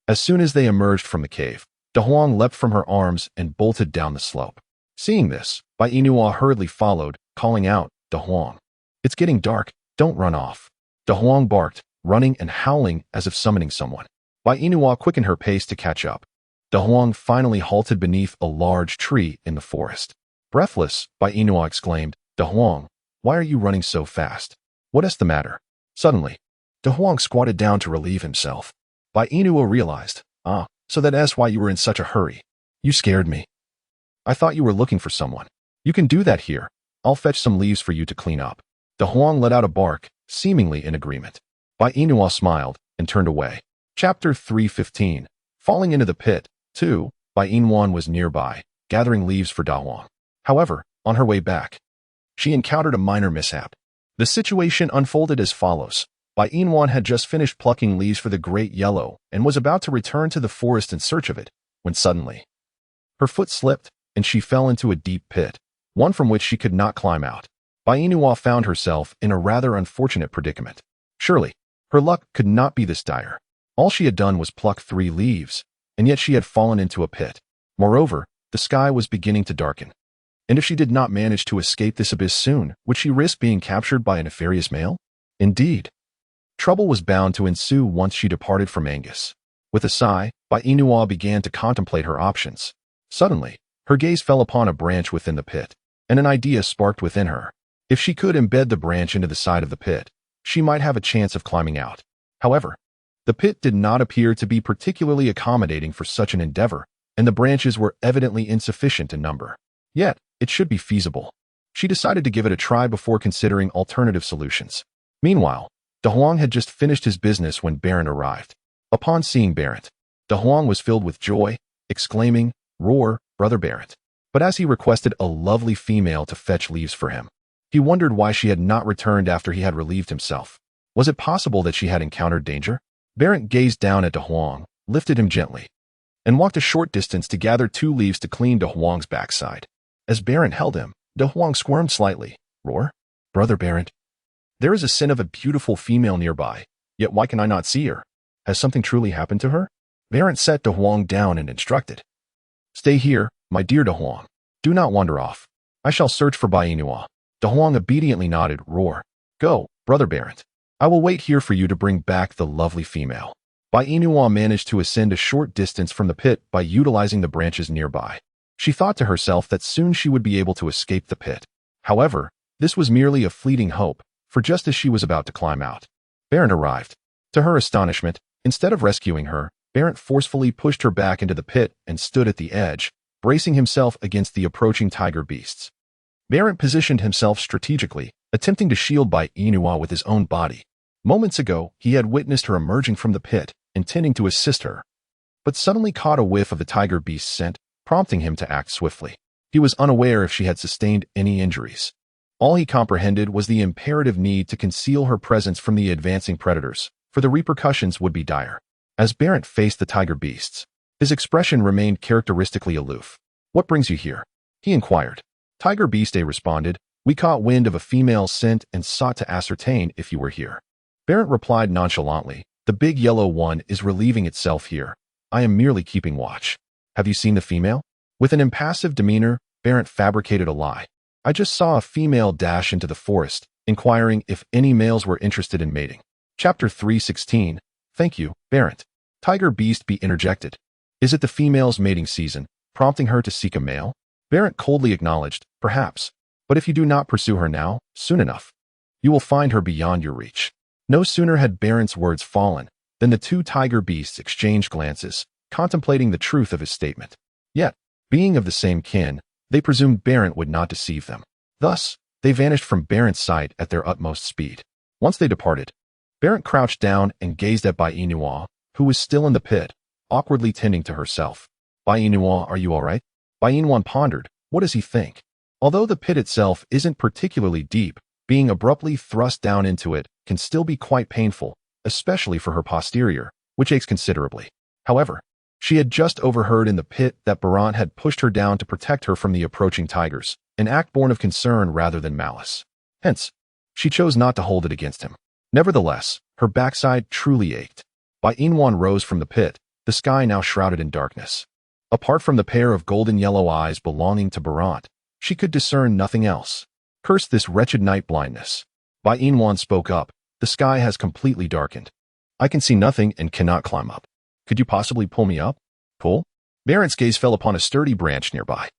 as soon as they emerged from the cave, De Huang leapt from her arms and bolted down the slope. Seeing this, Bai Inua hurriedly followed, calling out, De Huang. It's getting dark, don't run off. De Huang barked, running and howling as if summoning someone. Bai Inua quickened her pace to catch up. De Huang finally halted beneath a large tree in the forest. Breathless, Bai Inua exclaimed, De Huang, why are you running so fast? What is the matter? Suddenly, De Huang squatted down to relieve himself. Bai Inua realized, so that's why you were in such a hurry. You scared me. I thought you were looking for someone. You can do that here. I'll fetch some leaves for you to clean up. De Huang let out a bark, seemingly in agreement. Bai Inua smiled and turned away. Chapter 315. Falling into the pit. 2. Bai Inwan was nearby, gathering leaves for Da Huang. However, on her way back, she encountered a minor mishap. The situation unfolded as follows. Bai Inwan had just finished plucking leaves for the Great Yellow and was about to return to the forest in search of it, when suddenly, her foot slipped and she fell into a deep pit, one from which she could not climb out. Bai Inua found herself in a rather unfortunate predicament. Surely, her luck could not be this dire. All she had done was pluck 3 leaves, and yet she had fallen into a pit. Moreover, the sky was beginning to darken. And if she did not manage to escape this abyss soon, would she risk being captured by a nefarious male? Indeed. Trouble was bound to ensue once she departed from Angus. With a sigh, Bai Inua began to contemplate her options. Suddenly, her gaze fell upon a branch within the pit, and an idea sparked within her. If she could embed the branch into the side of the pit, she might have a chance of climbing out. However, the pit did not appear to be particularly accommodating for such an endeavor, and the branches were evidently insufficient in number. Yet, it should be feasible. She decided to give it a try before considering alternative solutions. Meanwhile, De Huang had just finished his business when Barent arrived. Upon seeing Barent, De Huang was filled with joy, exclaiming, Roar, Brother Barent. But as he requested a lovely female to fetch leaves for him, he wondered why she had not returned after he had relieved himself. Was it possible that she had encountered danger? Barent gazed down at De Huang, lifted him gently, and walked a short distance to gather 2 leaves to clean De Huang's backside. As Barent held him, De Huang squirmed slightly. Roar, Brother Barent. There is a scent of a beautiful female nearby, yet why can I not see her? Has something truly happened to her? Barent set De Huang down and instructed. Stay here, my dear De Huang. Do not wander off. I shall search for Bai Inua. De Huang obediently nodded. Roar. Go, Brother Barent. I will wait here for you to bring back the lovely female. Bai Inua managed to ascend a short distance from the pit by utilizing the branches nearby. She thought to herself that soon she would be able to escape the pit. However, this was merely a fleeting hope, for just as she was about to climb out, Barent arrived. To her astonishment, instead of rescuing her, Barent forcefully pushed her back into the pit and stood at the edge, bracing himself against the approaching tiger beasts. Barent positioned himself strategically, attempting to shield Bai Inua with his own body. Moments ago, he had witnessed her emerging from the pit, intending to assist her, but suddenly caught a whiff of the tiger beast's scent, prompting him to act swiftly. He was unaware if she had sustained any injuries. All he comprehended was the imperative need to conceal her presence from the advancing predators, for the repercussions would be dire. As Barent faced the tiger beasts, his expression remained characteristically aloof. "What brings you here?" he inquired. Tiger Beast A responded, "We caught wind of a female's scent and sought to ascertain if you were here." Barent replied nonchalantly, "The big yellow one is relieving itself here. I am merely keeping watch." "Have you seen the female?" With an impassive demeanor, Barent fabricated a lie. "I just saw a female dash into the forest, inquiring if any males were interested in mating." Chapter 316. Thank you, Barent. Tiger Beast B interjected. "Is it the female's mating season, prompting her to seek a male?" Barent coldly acknowledged, "Perhaps. But if you do not pursue her now, soon enough, you will find her beyond your reach." No sooner had Barent's words fallen than the two tiger beasts exchanged glances, contemplating the truth of his statement. Yet, being of the same kin, they presumed Barent would not deceive them. Thus, they vanished from Barent's sight at their utmost speed. Once they departed, Barent crouched down and gazed at Bai Inua, who was still in the pit, awkwardly tending to herself. "Bai Inua, are you all right?" Bai Inua pondered, what does he think? Although the pit itself isn't particularly deep, being abruptly thrust down into it can still be quite painful, especially for her posterior, which aches considerably. However, she had just overheard in the pit that Barant had pushed her down to protect her from the approaching tigers, an act born of concern rather than malice. Hence, she chose not to hold it against him. Nevertheless, her backside truly ached. Bai Inwan rose from the pit, the sky now shrouded in darkness. Apart from the pair of golden yellow eyes belonging to Barant, she could discern nothing else. "Curse this wretched night blindness." Bai Inwan spoke up, "The sky has completely darkened. I can see nothing and cannot climb up. Could you possibly pull me up?" "Pull?" Barent's gaze fell upon a sturdy branch nearby.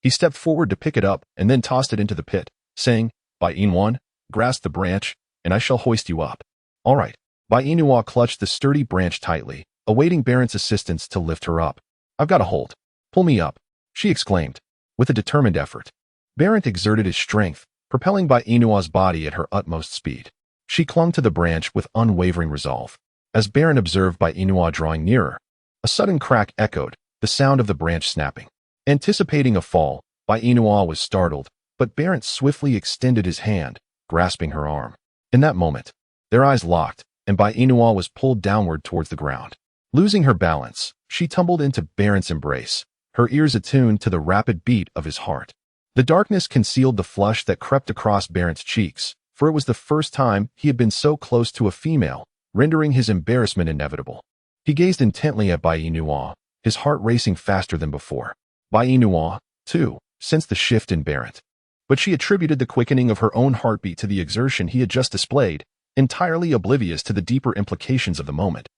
He stepped forward to pick it up and then tossed it into the pit, saying, "Bai Inwan, grasp the branch, and I shall hoist you up." "All right." Bai Inua clutched the sturdy branch tightly, awaiting Barent's assistance to lift her up. "I've got a hold. Pull me up," she exclaimed, with a determined effort. Barent exerted his strength, propelling Bai Inua's body at her utmost speed. She clung to the branch with unwavering resolve. As Barent observed Bai Inua drawing nearer, a sudden crack echoed, the sound of the branch snapping. Anticipating a fall, Bai Inua was startled, but Barent swiftly extended his hand, grasping her arm. In that moment, their eyes locked, and Bai Inua was pulled downward towards the ground. Losing her balance, she tumbled into Barent's embrace, her ears attuned to the rapid beat of his heart. The darkness concealed the flush that crept across Barent's cheeks, for it was the first time he had been so close to a female, rendering his embarrassment inevitable. He gazed intently at Bai Inua, his heart racing faster than before. Bai Inua, too, sensed the shift in Barent, but she attributed the quickening of her own heartbeat to the exertion he had just displayed, entirely oblivious to the deeper implications of the moment.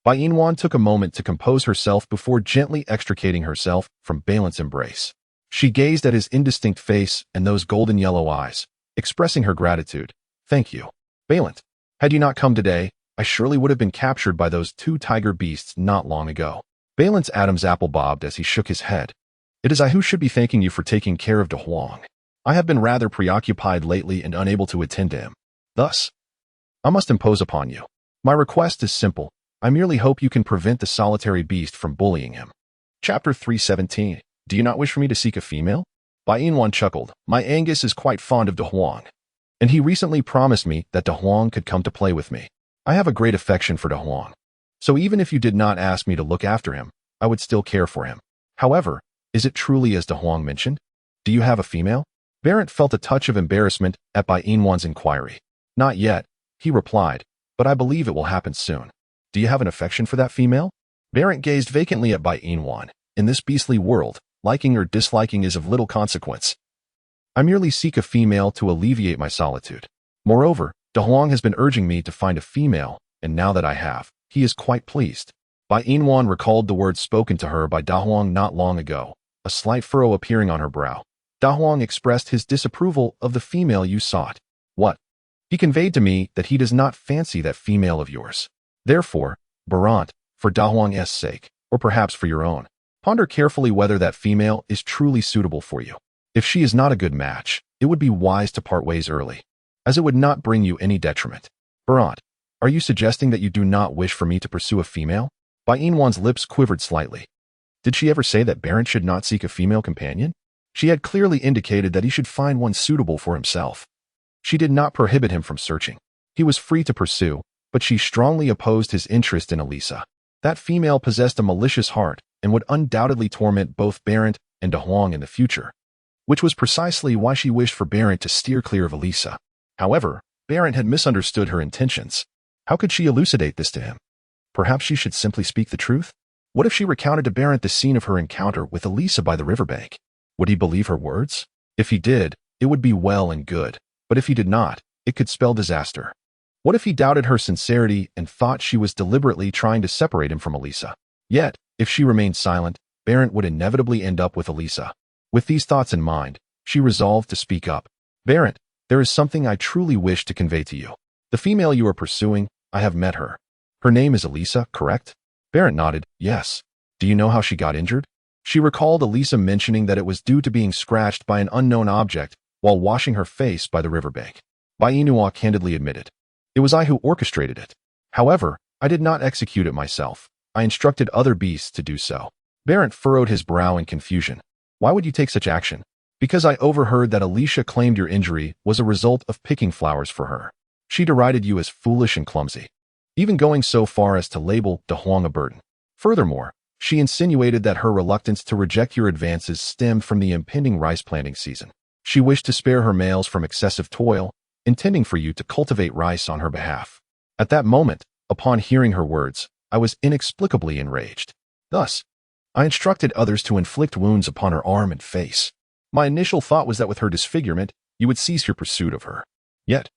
Bai Inwan took a moment to compose herself before gently extricating herself from Balint's embrace. She gazed at his indistinct face and those golden yellow eyes, expressing her gratitude. "Thank you, Balint. Had you not come today, I surely would have been captured by those two tiger beasts not long ago." Balint's Adam's apple bobbed as he shook his head. "It is I who should be thanking you for taking care of De Huang. I have been rather preoccupied lately and unable to attend to him. Thus, I must impose upon you. My request is simple. I merely hope you can prevent the solitary beast from bullying him." Chapter 317. Do you not wish for me to seek a female? Bai Inwan chuckled. "My Angus is quite fond of De Huang, and he recently promised me that De Huang could come to play with me. I have a great affection for De Huang, so even if you did not ask me to look after him, I would still care for him. However, is it truly as De Huang mentioned? Do you have a female?" Barent felt a touch of embarrassment at Bai Inwan's inquiry. "Not yet," he replied, "but I believe it will happen soon. Do you have an affection for that female?" Barent gazed vacantly at Bai Inwan. "In this beastly world, liking or disliking is of little consequence. I merely seek a female to alleviate my solitude. Moreover, De Huang has been urging me to find a female, and now that I have, he is quite pleased. Bai Yinwan recalled the words spoken to her by Da Huang not long ago, a slight furrow appearing on her brow. Da Huang expressed his disapproval of the female you sought. What? He conveyed to me that he does not fancy that female of yours. Therefore, Barant, for Da Huang's sake, or perhaps for your own, ponder carefully whether that female is truly suitable for you. If she is not a good match, it would be wise to part ways early, as it would not bring you any detriment. Barant, are you suggesting that you do not wish for me to pursue a female? Bai Yinwan's lips quivered slightly. Did she ever say that Barant should not seek a female companion? She had clearly indicated that he should find one suitable for himself. She did not prohibit him from searching. He was free to pursue, but she strongly opposed his interest in Elisa. That female possessed a malicious heart and would undoubtedly torment both Barant and De Huang in the future, which was precisely why she wished for Barant to steer clear of Elisa. However, Barant had misunderstood her intentions. How could she elucidate this to him? Perhaps she should simply speak the truth? What if she recounted to Barant the scene of her encounter with Elisa by the riverbank? Would he believe her words? If he did, it would be well and good, but if he did not, it could spell disaster. What if he doubted her sincerity and thought she was deliberately trying to separate him from Elisa? Yet, if she remained silent, Barant would inevitably end up with Elisa. With these thoughts in mind, she resolved to speak up. Barant, there is something I truly wish to convey to you. The female you are pursuing, I have met her. Her name is Elisa, correct? Barant nodded, yes. Do you know how she got injured? She recalled Elisa mentioning that it was due to being scratched by an unknown object while washing her face by the riverbank. Bai Yinwan candidly admitted, it was I who orchestrated it. However, I did not execute it myself. I instructed other beasts to do so. Barant furrowed his brow in confusion. Why would you take such action? Because I overheard that Alicia claimed your injury was a result of picking flowers for her. She derided you as foolish and clumsy, even going so far as to label De Huang a burden. Furthermore, she insinuated that her reluctance to reject your advances stemmed from the impending rice planting season. She wished to spare her males from excessive toil, intending for you to cultivate rice on her behalf. At that moment, upon hearing her words, I was inexplicably enraged. Thus, I instructed others to inflict wounds upon her arm and face. My initial thought was that with her disfigurement, you would cease your pursuit of her. Yet,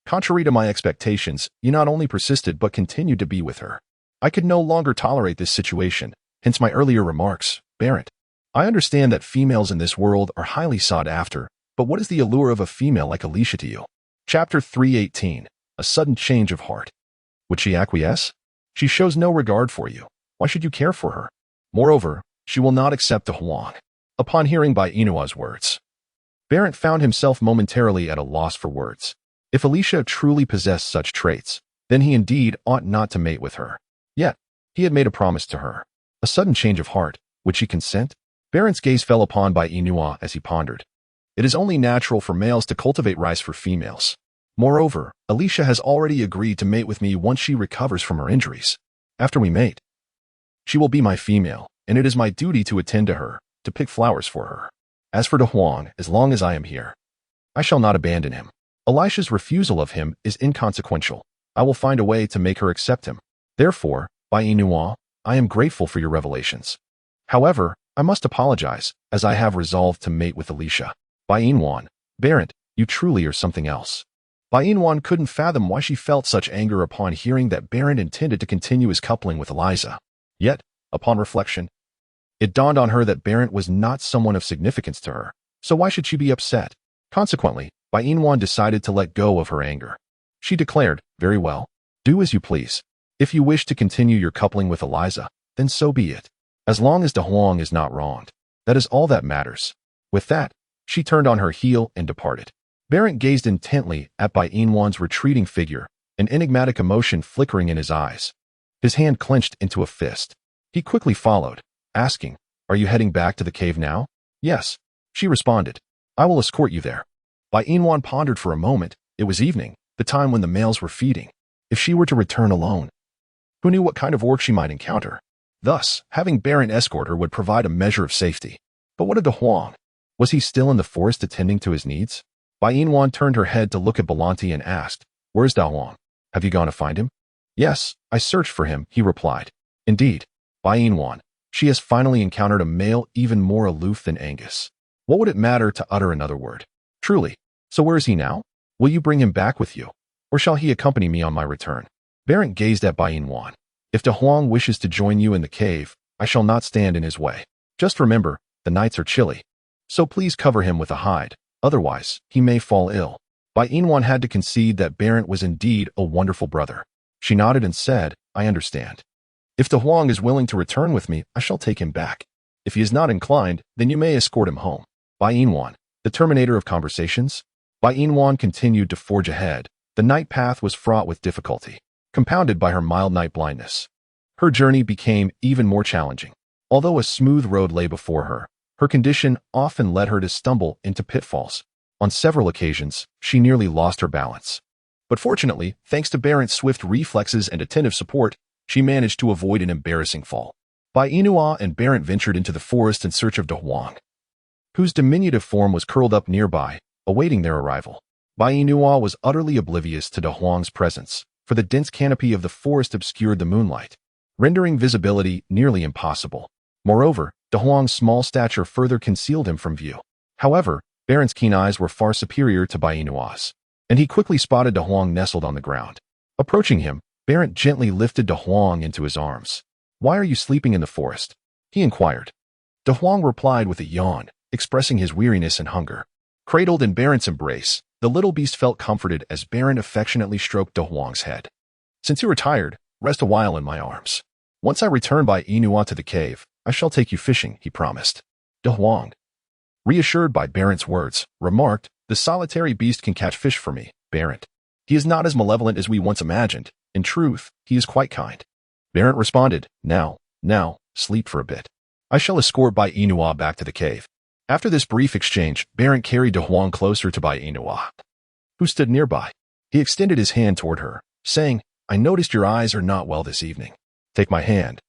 contrary to my expectations, you not only persisted but continued to be with her. I could no longer tolerate this situation, hence my earlier remarks. Barant, I understand that females in this world are highly sought after, but what is the allure of a female like Alicia to you? Chapter 318. A sudden change of heart. Would she acquiesce? She shows no regard for you. Why should you care for her? Moreover, she will not accept De Huang. Upon hearing Bai Yinwan's words, Barant found himself momentarily at a loss for words. If Alicia truly possessed such traits, then he indeed ought not to mate with her. Yet, he had made a promise to her. A sudden change of heart. Would she consent? Barant's gaze fell upon Bai Yinwan as he pondered. It is only natural for males to cultivate rice for females. Moreover, Alicia has already agreed to mate with me once she recovers from her injuries. After we mate, she will be my female, and it is my duty to attend to her, to pick flowers for her. As for De Huang, as long as I am here, I shall not abandon him. Elisha's refusal of him is inconsequential. I will find a way to make her accept him. Therefore, Bai Yinwan, I am grateful for your revelations. However, I must apologize, as I have resolved to mate with Alicia. Bai Yinwan, Barant, you truly are something else. Bai Yinwan couldn't fathom why she felt such anger upon hearing that Barant intended to continue his coupling with Eliza. Yet, upon reflection, it dawned on her that Barant was not someone of significance to her, so why should she be upset? Consequently, Bai Yinwan decided to let go of her anger. She declared, very well, do as you please. If you wish to continue your coupling with Eliza, then so be it. As long as De Huang is not wronged, that is all that matters. With that, she turned on her heel and departed. Barant gazed intently at Bai Yinwan's retreating figure, an enigmatic emotion flickering in his eyes. His hand clenched into a fist. He quickly followed, asking, are you heading back to the cave now? Yes, she responded. I will escort you there. Bai Yinwan pondered for a moment. It was evening, the time when the males were feeding. If she were to return alone, who knew what kind of work she might encounter? Thus, having Barant escort her would provide a measure of safety. But what of De Huang? Was he still in the forest attending to his needs? Bai Yinwan turned her head to look at Belanti and asked, where's Da Huang? Have you gone to find him? Yes, I searched for him, he replied. Indeed, Bai Yinwan, she has finally encountered a male even more aloof than Angus. What would it matter to utter another word? Truly. So where is he now? Will you bring him back with you? or shall he accompany me on my return? Barent gazed at Bai Wan. If De Huang wishes to join you in the cave, I shall not stand in his way. Just remember, the nights are chilly. So please cover him with a hide, otherwise he may fall ill. Bai Wan had to concede that Barent was indeed a wonderful brother. She nodded and said, I understand. If De Huang is willing to return with me, I shall take him back. If he is not inclined, then you may escort him home. Bai Wan, the terminator of conversations? Bai Wan continued to forge ahead. The night path was fraught with difficulty, compounded by her mild night blindness. Her journey became even more challenging. Although a smooth road lay before her, her condition often led her to stumble into pitfalls. On several occasions, she nearly lost her balance. But fortunately, thanks to Barent's swift reflexes and attentive support, she managed to avoid an embarrassing fall. Bai Inua and Barent ventured into the forest in search of De Huang, whose diminutive form was curled up nearby, awaiting their arrival. Bai Inua was utterly oblivious to De Huang's presence, for the dense canopy of the forest obscured the moonlight, rendering visibility nearly impossible. Moreover, De Huang's small stature further concealed him from view. However, Barent's keen eyes were far superior to Bai Inua's, and he quickly spotted De Huang nestled on the ground. Approaching him, Barent gently lifted De Huang into his arms. Why are you sleeping in the forest? He inquired. De Huang replied with a yawn, expressing his weariness and hunger. Cradled in Barent's embrace, the little beast felt comforted as Barent affectionately stroked De Huang's head. Since you are tired, rest a while in my arms. Once I return Bai Inua to the cave, I shall take you fishing, he promised. De Huang, reassured by Barent's words, remarked, the solitary beast can catch fish for me, Barent. He is not as malevolent as we once imagined. In truth, he is quite kind. Barent responded, now, sleep for a bit. I shall escort Bai Inua back to the cave. After this brief exchange, Barent carried De Huang closer to Bai Inua, who stood nearby. He extended his hand toward her, saying, I noticed your eyes are not well this evening. Take my hand,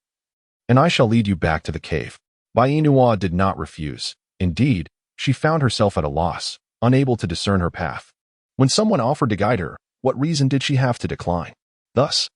and I shall lead you back to the cave. Bai Inua did not refuse. Indeed, she found herself at a loss, unable to discern her path. When someone offered to guide her, what reason did she have to decline? Thus,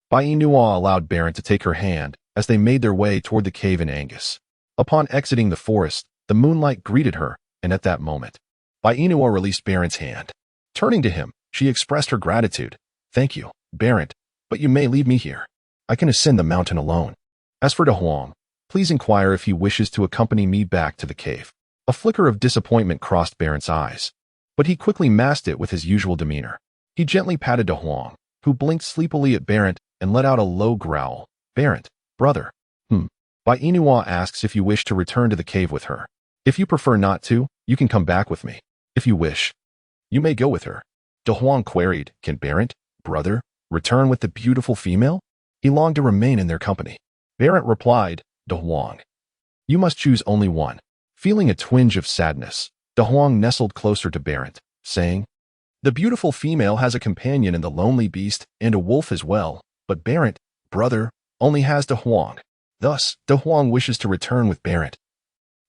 Bai Inua allowed Barent to take her hand as they made their way toward the cave in Angus. Upon exiting the forest, the moonlight greeted her, and at that moment, Bai Inua released Barent's hand. Turning to him, she expressed her gratitude. Thank you, Barent, but you may leave me here. I can ascend the mountain alone. As for De Huang, please inquire if he wishes to accompany me back to the cave. A flicker of disappointment crossed Barent's eyes, but he quickly masked it with his usual demeanor. He gently patted De Huang, who blinked sleepily at Barent and let out a low growl. Barent, brother. Bai Inua asks if you wish to return to the cave with her. If you prefer not to, you can come back with me. If you wish, you may go with her. De Huang queried, can Barent, brother, return with the beautiful female? He longed to remain in their company. Barent replied, De Huang, you must choose only one. Feeling a twinge of sadness, De Huang nestled closer to Barent, saying, the beautiful female has a companion in the lonely beast and a wolf as well, but Barent, brother, only has De Huang. Thus, De Huang wishes to return with Barent.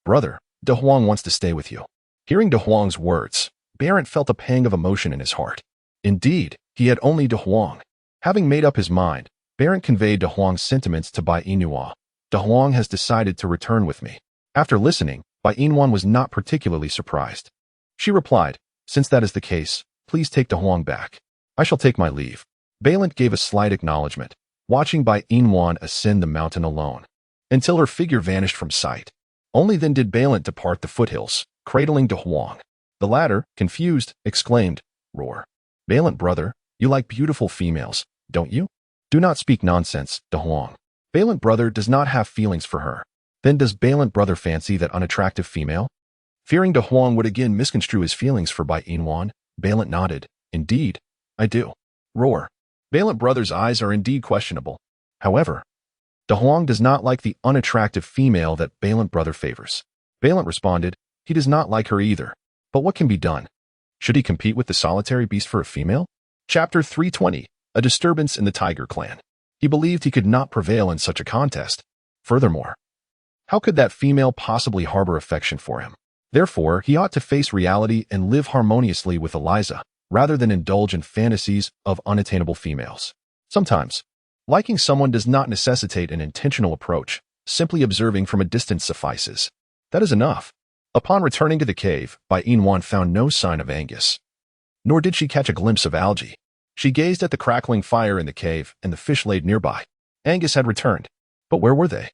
Brother, De Huang wants to stay with you. Hearing De Huang's words, Barent felt a pang of emotion in his heart. Indeed, he had only De Huang. Having made up his mind, Barent conveyed De Huang's sentiments to Bai Inua. De Huang has decided to return with me. After listening, Bai Inwan was not particularly surprised. She replied, since that is the case, please take De Huang back. I shall take my leave. Balint gave a slight acknowledgement, watching Bai Inwan ascend the mountain alone, until her figure vanished from sight. Only then did Balint depart the foothills, cradling De Huang. The latter, confused, exclaimed, roar. Balint, brother, you like beautiful females, don't you? Do not speak nonsense, De Huang. Balint, brother, does not have feelings for her. Then does Balint, brother, fancy that unattractive female? Fearing De Huang would again misconstrue his feelings for Bai Inwan, Balint nodded. Indeed, I do. Roar. Balint, brother's eyes are indeed questionable. However, De Huang does not like the unattractive female that Balint, brother, favors. Balint responded, he does not like her either. But what can be done? Should he compete with the solitary beast for a female? Chapter 320, A Disturbance in the Tiger Clan. He believed he could not prevail in such a contest. Furthermore, how could that female possibly harbor affection for him? Therefore, he ought to face reality and live harmoniously with Eliza, rather than indulge in fantasies of unattainable females. Sometimes, liking someone does not necessitate an intentional approach. Simply observing from a distance suffices. That is enough. Upon returning to the cave, Bai Inwan found no sign of Angus. Nor did she catch a glimpse of Algae. She gazed at the crackling fire in the cave and the fish laid nearby. Angus had returned. But where were they?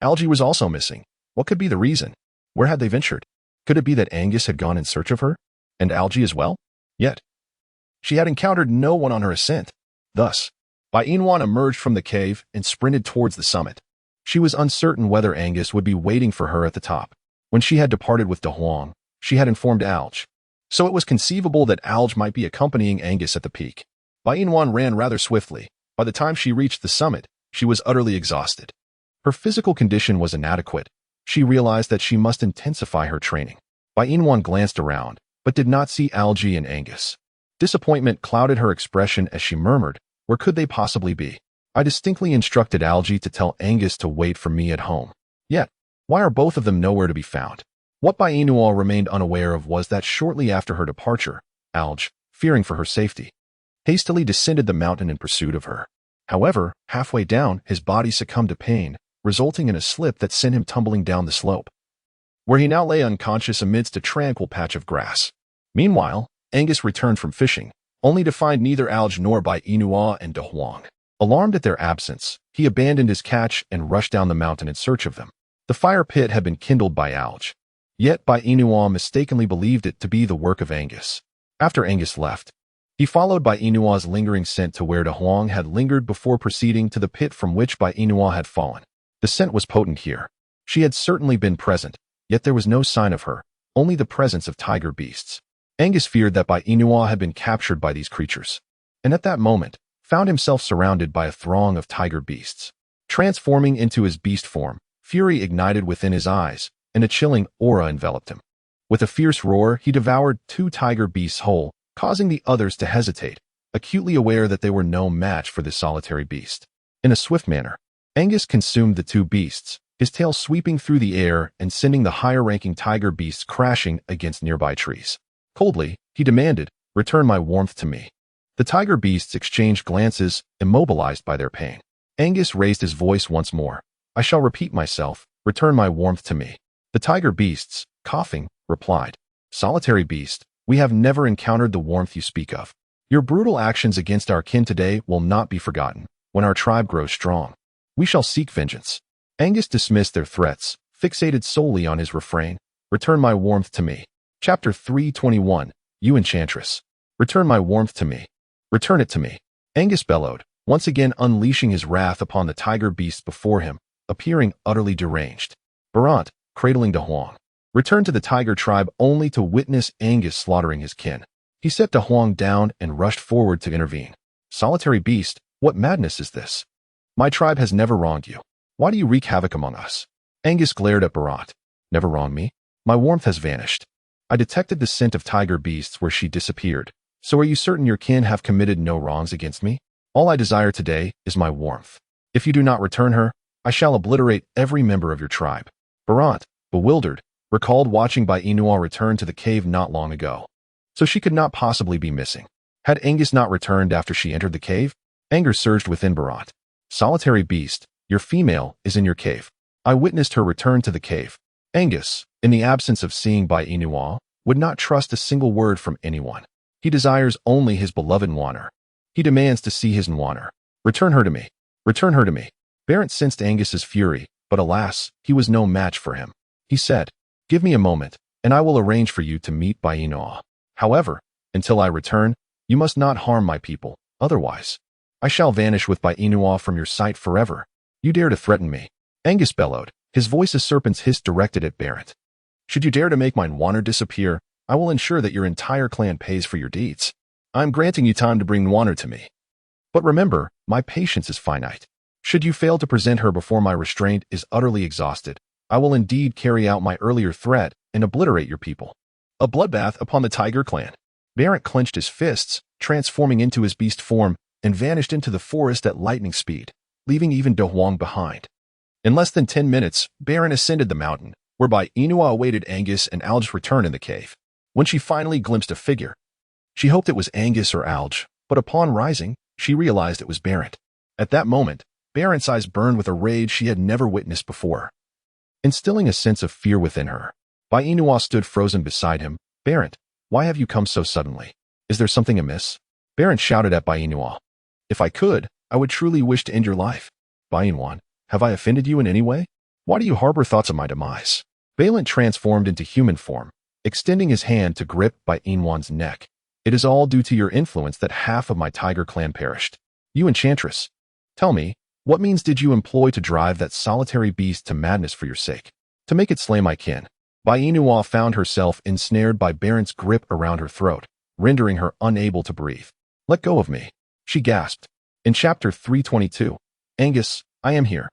Algae was also missing. What could be the reason? Where had they ventured? Could it be that Angus had gone in search of her? And Algae as well? Yet, she had encountered no one on her ascent. Thus, Bai Inwan emerged from the cave and sprinted towards the summit. She was uncertain whether Angus would be waiting for her at the top. When she had departed with De Huang, she had informed Alge. So it was conceivable that Alge might be accompanying Angus at the peak. Bai Inwan ran rather swiftly. By the time she reached the summit, she was utterly exhausted. Her physical condition was inadequate. She realized that she must intensify her training. Bai Inwan glanced around, but did not see Alge and Angus. Disappointment clouded her expression as she murmured, "Where could they possibly be? I distinctly instructed Alge to tell Angus to wait for me at home. Yet, why are both of them nowhere to be found?" What Bai Inwan remained unaware of was that shortly after her departure, Alge, fearing for her safety, hastily descended the mountain in pursuit of her. However, halfway down, his body succumbed to pain, resulting in a slip that sent him tumbling down the slope, where he now lay unconscious amidst a tranquil patch of grass. Meanwhile, Angus returned from fishing, only to find neither Alge nor Bai Inwan and De Huang. Alarmed at their absence, he abandoned his catch and rushed down the mountain in search of them. The fire pit had been kindled by Alge, yet Bai Inwan mistakenly believed it to be the work of Angus. After Angus left, he followed Bai Inwan's lingering scent to where De Huang had lingered before proceeding to the pit from which Bai Inwan had fallen. The scent was potent here. She had certainly been present, yet there was no sign of her, only the presence of tiger beasts. Angus feared that Bai Inwan had been captured by these creatures, and at that moment, found himself surrounded by a throng of tiger beasts. Transforming into his beast form, fury ignited within his eyes, and a chilling aura enveloped him. With a fierce roar, he devoured 2 tiger beasts whole, causing the others to hesitate, acutely aware that they were no match for this solitary beast. In a swift manner, Angus consumed the 2 beasts, his tail sweeping through the air and sending the higher-ranking tiger beasts crashing against nearby trees. Coldly, he demanded, "Return my warmth to me." The tiger beasts exchanged glances, immobilized by their pain. Angus raised his voice once more. "I shall repeat myself, return my warmth to me." The tiger beasts, coughing, replied, "Solitary beast, we have never encountered the warmth you speak of. Your brutal actions against our kin today will not be forgotten. When our tribe grows strong, we shall seek vengeance." Angus dismissed their threats, fixated solely on his refrain, "Return my warmth to me." Chapter 321, You Enchantress. Return my warmth to me. Return it to me. Angus bellowed, once again unleashing his wrath upon the tiger beasts before him, appearing utterly deranged. Barant, cradling De Huang, returned to the tiger tribe only to witness Angus slaughtering his kin. He set De Huang down and rushed forward to intervene. "Solitary beast, what madness is this? My tribe has never wronged you. Why do you wreak havoc among us?" Angus glared at Barant. "Never wronged me? My warmth has vanished. I detected the scent of tiger beasts where she disappeared. So are you certain your kin have committed no wrongs against me? All I desire today is my warmth. If you do not return her, I shall obliterate every member of your tribe." Barant, bewildered, recalled watching Bai Inwan return to the cave not long ago. So she could not possibly be missing. Had Angus not returned after she entered the cave? Anger surged within Barant. "Solitary beast, your female is in your cave. I witnessed her return to the cave." Angus, in the absence of seeing Bai Inwan, would not trust a single word from anyone. He desires only his beloved Nwaner. He demands to see his Nwaner. "Return her to me. Return her to me." Barant sensed Angus's fury, but alas, he was no match for him. He said, "Give me a moment, and I will arrange for you to meet Bai Inwan. However, until I return, you must not harm my people, otherwise I shall vanish with Bai Inwan from your sight forever. You dare to threaten me?" Angus bellowed, his voice a serpent's hiss directed at Barant. "Should you dare to make my Nwaner disappear, I will ensure that your entire clan pays for your deeds. I am granting you time to bring Nwaner to me. But remember, my patience is finite. Should you fail to present her before my restraint is utterly exhausted, I will indeed carry out my earlier threat and obliterate your people." A bloodbath upon the tiger clan. Barant clenched his fists, transforming into his beast form, and vanished into the forest at lightning speed, leaving even De Huang behind. In less than 10 minutes, Barant ascended the mountain, whereby Inua awaited Angus and Alge's return in the cave. When she finally glimpsed a figure, she hoped it was Angus or Alge, but upon rising, she realized it was Barant. At that moment, Barant's eyes burned with a rage she had never witnessed before, instilling a sense of fear within her. Bai Inua stood frozen beside him. "Barant, why have you come so suddenly? Is there something amiss?" Baron shouted at Bainua. If I could, I would truly wish to end your life. Bainuan, have I offended you in any way? Why do you harbor thoughts of my demise? Balin transformed into human form, extending his hand to grip Bainuan's neck. It is all due to your influence that half of my tiger clan perished. You enchantress. Tell me, what means did you employ to drive that solitary beast to madness for your sake? To make it slay my kin. Bainua found herself ensnared by Baron's grip around her throat, rendering her unable to breathe. Let go of me, she gasped. In chapter 322, Angus, I am here.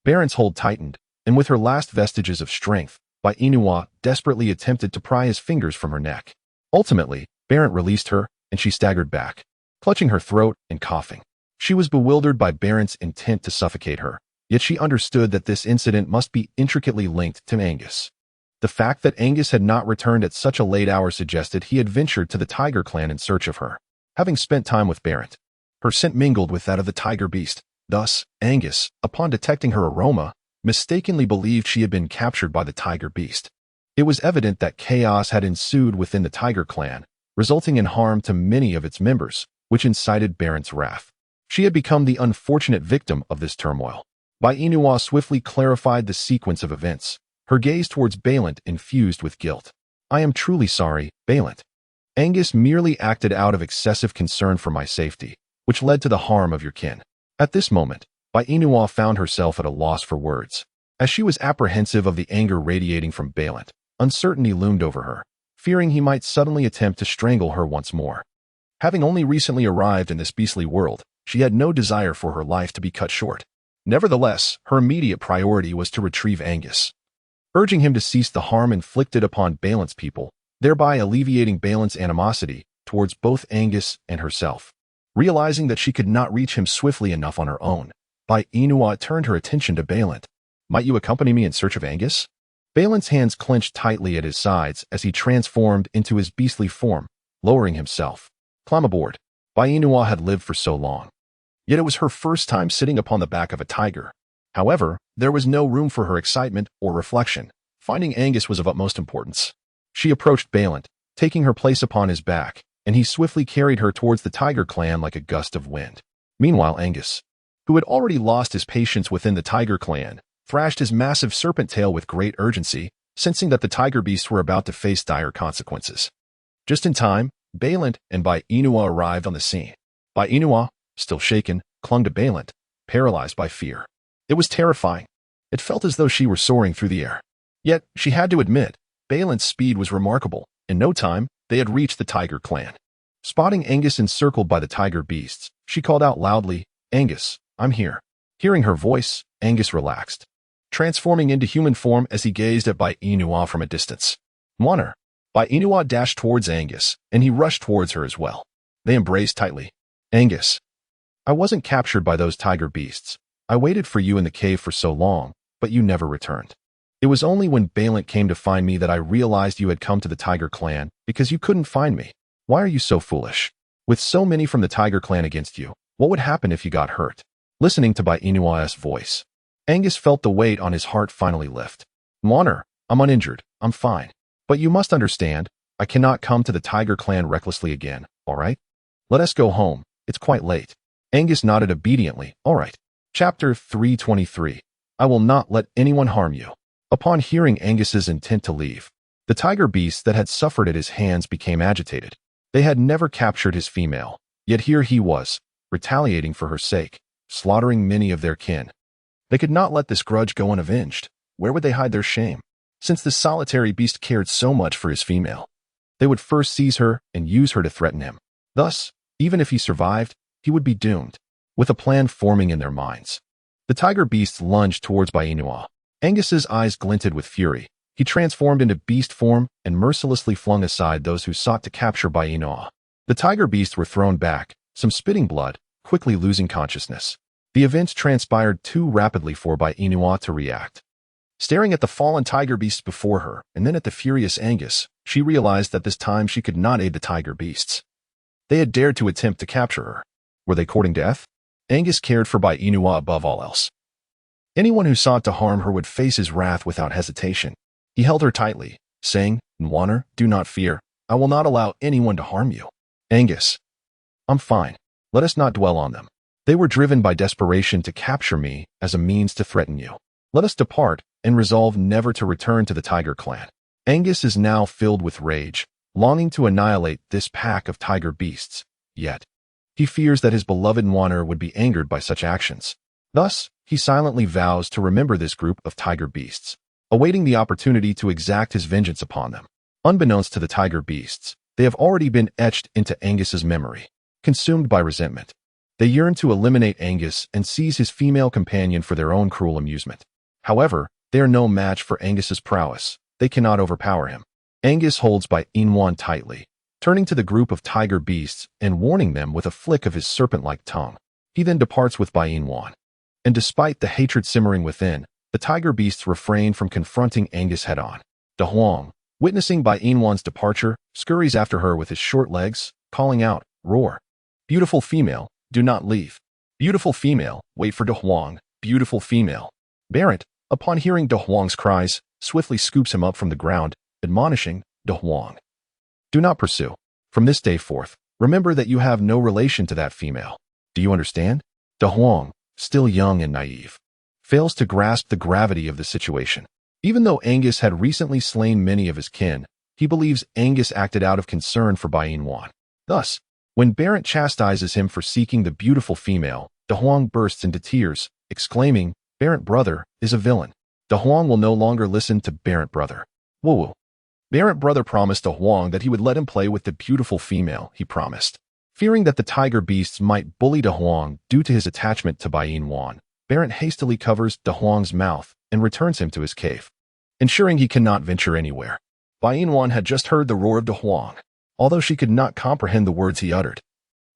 Baron's hold tightened, and with her last vestiges of strength, Bainua desperately attempted to pry his fingers from her neck. Ultimately, Baron released her, and she staggered back, clutching her throat and coughing. She was bewildered by Baron's intent to suffocate her, yet she understood that this incident must be intricately linked to Angus. The fact that Angus had not returned at such a late hour suggested he had ventured to the tiger clan in search of her. Having spent time with Baron, her scent mingled with that of the tiger beast. Thus, Angus, upon detecting her aroma, mistakenly believed she had been captured by the tiger beast. It was evident that chaos had ensued within the tiger clan, resulting in harm to many of its members, which incited Baron's wrath. She had become the unfortunate victim of this turmoil. Bainua swiftly clarified the sequence of events, her gaze towards Balin infused with guilt. I am truly sorry, Balin. Angus merely acted out of excessive concern for my safety, which led to the harm of your kin. At this moment, Bainua found herself at a loss for words. As she was apprehensive of the anger radiating from Balin, uncertainty loomed over her, fearing he might suddenly attempt to strangle her once more. Having only recently arrived in this beastly world, she had no desire for her life to be cut short. Nevertheless, her immediate priority was to retrieve Angus, urging him to cease the harm inflicted upon Balin's people, thereby alleviating Balin's animosity towards both Angus and herself. Realizing that she could not reach him swiftly enough on her own, Bainua turned her attention to Balin. Might you accompany me in search of Angus? Balin's hands clenched tightly at his sides as he transformed into his beastly form, lowering himself. Climb aboard. Bainua had lived for so long. Yet it was her first time sitting upon the back of a tiger. However, there was no room for her excitement or reflection. Finding Angus was of utmost importance. She approached Balin, taking her place upon his back, and he swiftly carried her towards the tiger clan like a gust of wind. Meanwhile, Angus, who had already lost his patience within the tiger clan, thrashed his massive serpent tail with great urgency, sensing that the tiger beasts were about to face dire consequences. Just in time, Balin and Bainua arrived on the scene. Bainua, still shaken, clung to Balin, paralyzed by fear. It was terrifying. It felt as though she were soaring through the air. Yet, she had to admit, Balin's speed was remarkable. In no time, they had reached the tiger clan. Spotting Angus encircled by the tiger beasts, she called out loudly, Angus, I'm here. Hearing her voice, Angus relaxed, transforming into human form as he gazed at Bainua from a distance. Moner. Bainua dashed towards Angus, and he rushed towards her as well. They embraced tightly. Angus, I wasn't captured by those tiger beasts. I waited for you in the cave for so long, but you never returned. It was only when Balin came to find me that I realized you had come to the tiger clan because you couldn't find me. Why are you so foolish? With so many from the tiger clan against you, what would happen if you got hurt? Listening to Bainua's voice, Angus felt the weight on his heart finally lift. Moner, I'm uninjured. I'm fine. But you must understand, I cannot come to the tiger clan recklessly again, all right? Let us go home. It's quite late. Angus nodded obediently. All right. Chapter 323. I will not let anyone harm you. Upon hearing Angus's intent to leave, the tiger beasts that had suffered at his hands became agitated. They had never captured his female, yet here he was, retaliating for her sake, slaughtering many of their kin. They could not let this grudge go unavenged. Where would they hide their shame? Since this solitary beast cared so much for his female, they would first seize her and use her to threaten him. Thus, even if he survived, he would be doomed, with a plan forming in their minds. The tiger beasts lunged towards Bainua. Angus's eyes glinted with fury. He transformed into beast form and mercilessly flung aside those who sought to capture Bainua. The tiger beasts were thrown back, some spitting blood, quickly losing consciousness. The events transpired too rapidly for Bainua to react. Staring at the fallen tiger beasts before her, and then at the furious Angus, she realized that this time she could not aid the tiger beasts. They had dared to attempt to capture her. Were they courting death? Angus cared for Bainua above all else. Anyone who sought to harm her would face his wrath without hesitation. He held her tightly, saying, Nwaner, do not fear. I will not allow anyone to harm you. Angus. I'm fine. Let us not dwell on them. They were driven by desperation to capture me as a means to threaten you. Let us depart and resolve never to return to the tiger clan. Angus is now filled with rage, longing to annihilate this pack of tiger beasts. Yet, he fears that his beloved Nwaner would be angered by such actions. Thus, he silently vows to remember this group of tiger beasts, awaiting the opportunity to exact his vengeance upon them. Unbeknownst to the tiger beasts, they have already been etched into Angus's memory. Consumed by resentment, they yearn to eliminate Angus and seize his female companion for their own cruel amusement. However, they are no match for Angus's prowess. They cannot overpower him. Angus holds by Inwan tightly, turning to the group of tiger beasts and warning them with a flick of his serpent-like tongue. He then departs with Bai Inwan. And despite the hatred simmering within, the tiger beasts refrain from confronting Angus head-on. De Huang, witnessing Bai Inwan's departure, scurries after her with his short legs, calling out, "Roar! Beautiful female, do not leave. Beautiful female, wait for De Huang. Beautiful female." Barrett, upon hearing De Huang's cries, swiftly scoops him up from the ground, admonishing, "De Huang, do not pursue. From this day forth, remember that you have no relation to that female. Do you understand?" De Huang, still young and naive, fails to grasp the gravity of the situation. Even though Angus had recently slain many of his kin, he believes Angus acted out of concern for Bai Inwan. Thus, when Barrett chastises him for seeking the beautiful female, De Huang bursts into tears, exclaiming, "Barrett brother is a villain." De Huang will no longer listen to Barrett brother. Woo-woo. Barrett brother promised De Huang that he would let him play with the beautiful female, he promised. Fearing that the tiger beasts might bully De Huang due to his attachment to Bai Inwan, Barrett hastily covers De Huang's mouth and returns him to his cave, ensuring he cannot venture anywhere. Bai Inwan had just heard the roar of De Huang. Although she could not comprehend the words he uttered,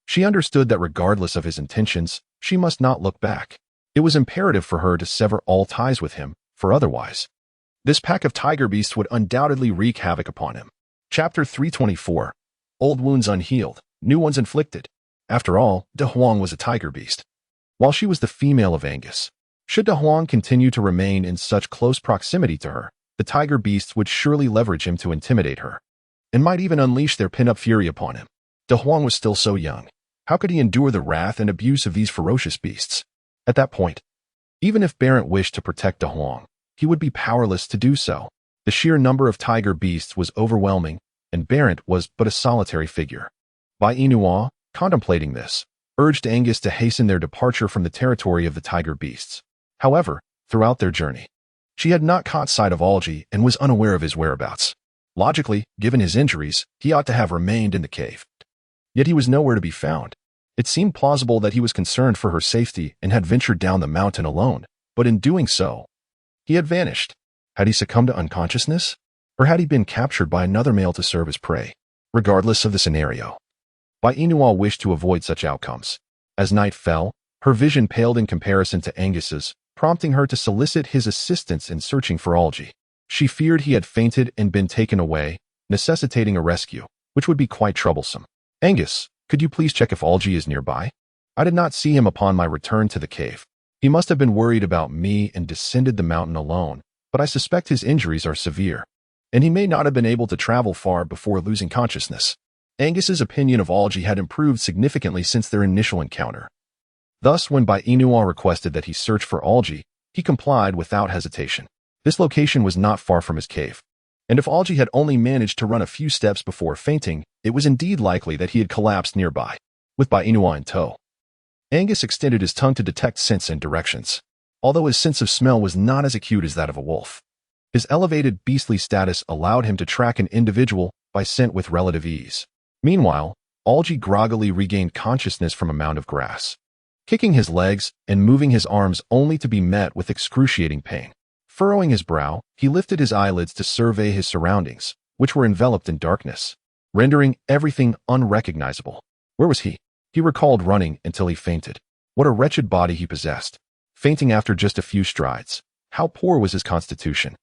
she understood that regardless of his intentions, she must not look back. It was imperative for her to sever all ties with him, for otherwise, this pack of tiger beasts would undoubtedly wreak havoc upon him. Chapter 324. Old wounds unhealed, new ones inflicted. After all, De Huang was a tiger beast, while she was the female of Angus. Should De Huang continue to remain in such close proximity to her, the tiger beasts would surely leverage him to intimidate her, and might even unleash their pent-up fury upon him. De Huang was still so young. How could he endure the wrath and abuse of these ferocious beasts? At that point, even if Barrett wished to protect De Huang, he would be powerless to do so. The sheer number of tiger beasts was overwhelming, and Barrett was but a solitary figure. Bai Inwan, contemplating this, urged Angus to hasten their departure from the territory of the tiger beasts. However, throughout their journey, she had not caught sight of Algie and was unaware of his whereabouts. Logically, given his injuries, he ought to have remained in the cave. Yet he was nowhere to be found. It seemed plausible that he was concerned for her safety and had ventured down the mountain alone, but in doing so, he had vanished. Had he succumbed to unconsciousness? Or had he been captured by another male to serve as prey? Regardless of the scenario, Bai Inwan wished to avoid such outcomes. As night fell, her vision paled in comparison to Angus's, prompting her to solicit his assistance in searching for Algie. She feared he had fainted and been taken away, necessitating a rescue, which would be quite troublesome. "Angus, could you please check if Algie is nearby? I did not see him upon my return to the cave. He must have been worried about me and descended the mountain alone, but I suspect his injuries are severe, and he may not have been able to travel far before losing consciousness." Angus's opinion of Algie had improved significantly since their initial encounter. Thus, when Bai Inwan requested that he search for Algie, he complied without hesitation. This location was not far from his cave, and if Algie had only managed to run a few steps before fainting, it was indeed likely that he had collapsed nearby. With Bai Inwan in tow, Angus extended his tongue to detect scents and directions. Although his sense of smell was not as acute as that of a wolf, his elevated beastly status allowed him to track an individual by scent with relative ease. Meanwhile, Algie groggily regained consciousness from a mound of grass, kicking his legs and moving his arms only to be met with excruciating pain. Furrowing his brow, he lifted his eyelids to survey his surroundings, which were enveloped in darkness, rendering everything unrecognizable. Where was he? He recalled running until he fainted. What a wretched body he possessed. Fainting after just a few strides. How poor was his constitution.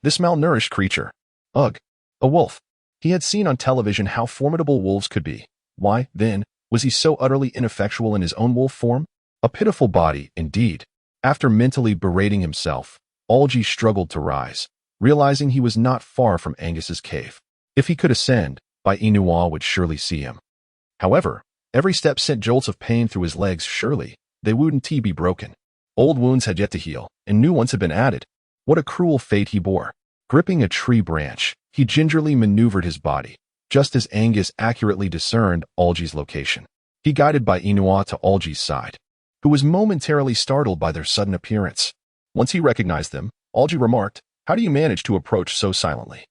This malnourished creature. Ugh, a wolf. He had seen on television how formidable wolves could be. Why, then, was he so utterly ineffectual in his own wolf form? A pitiful body, indeed. After mentally berating himself, Algie struggled to rise, realizing he was not far from Angus's cave. If he could ascend, Bai Inwan would surely see him. However, Every step sent jolts of pain through his legs. Surely, they wouldn't be broken. Old wounds had yet to heal, and new ones had been added. What a cruel fate he bore. Gripping a tree branch, he gingerly maneuvered his body, just as Angus accurately discerned Algy's location. He guided by Inua to Algy's side, who was momentarily startled by their sudden appearance. Once he recognized them, Algy remarked, "How do you manage to approach so silently?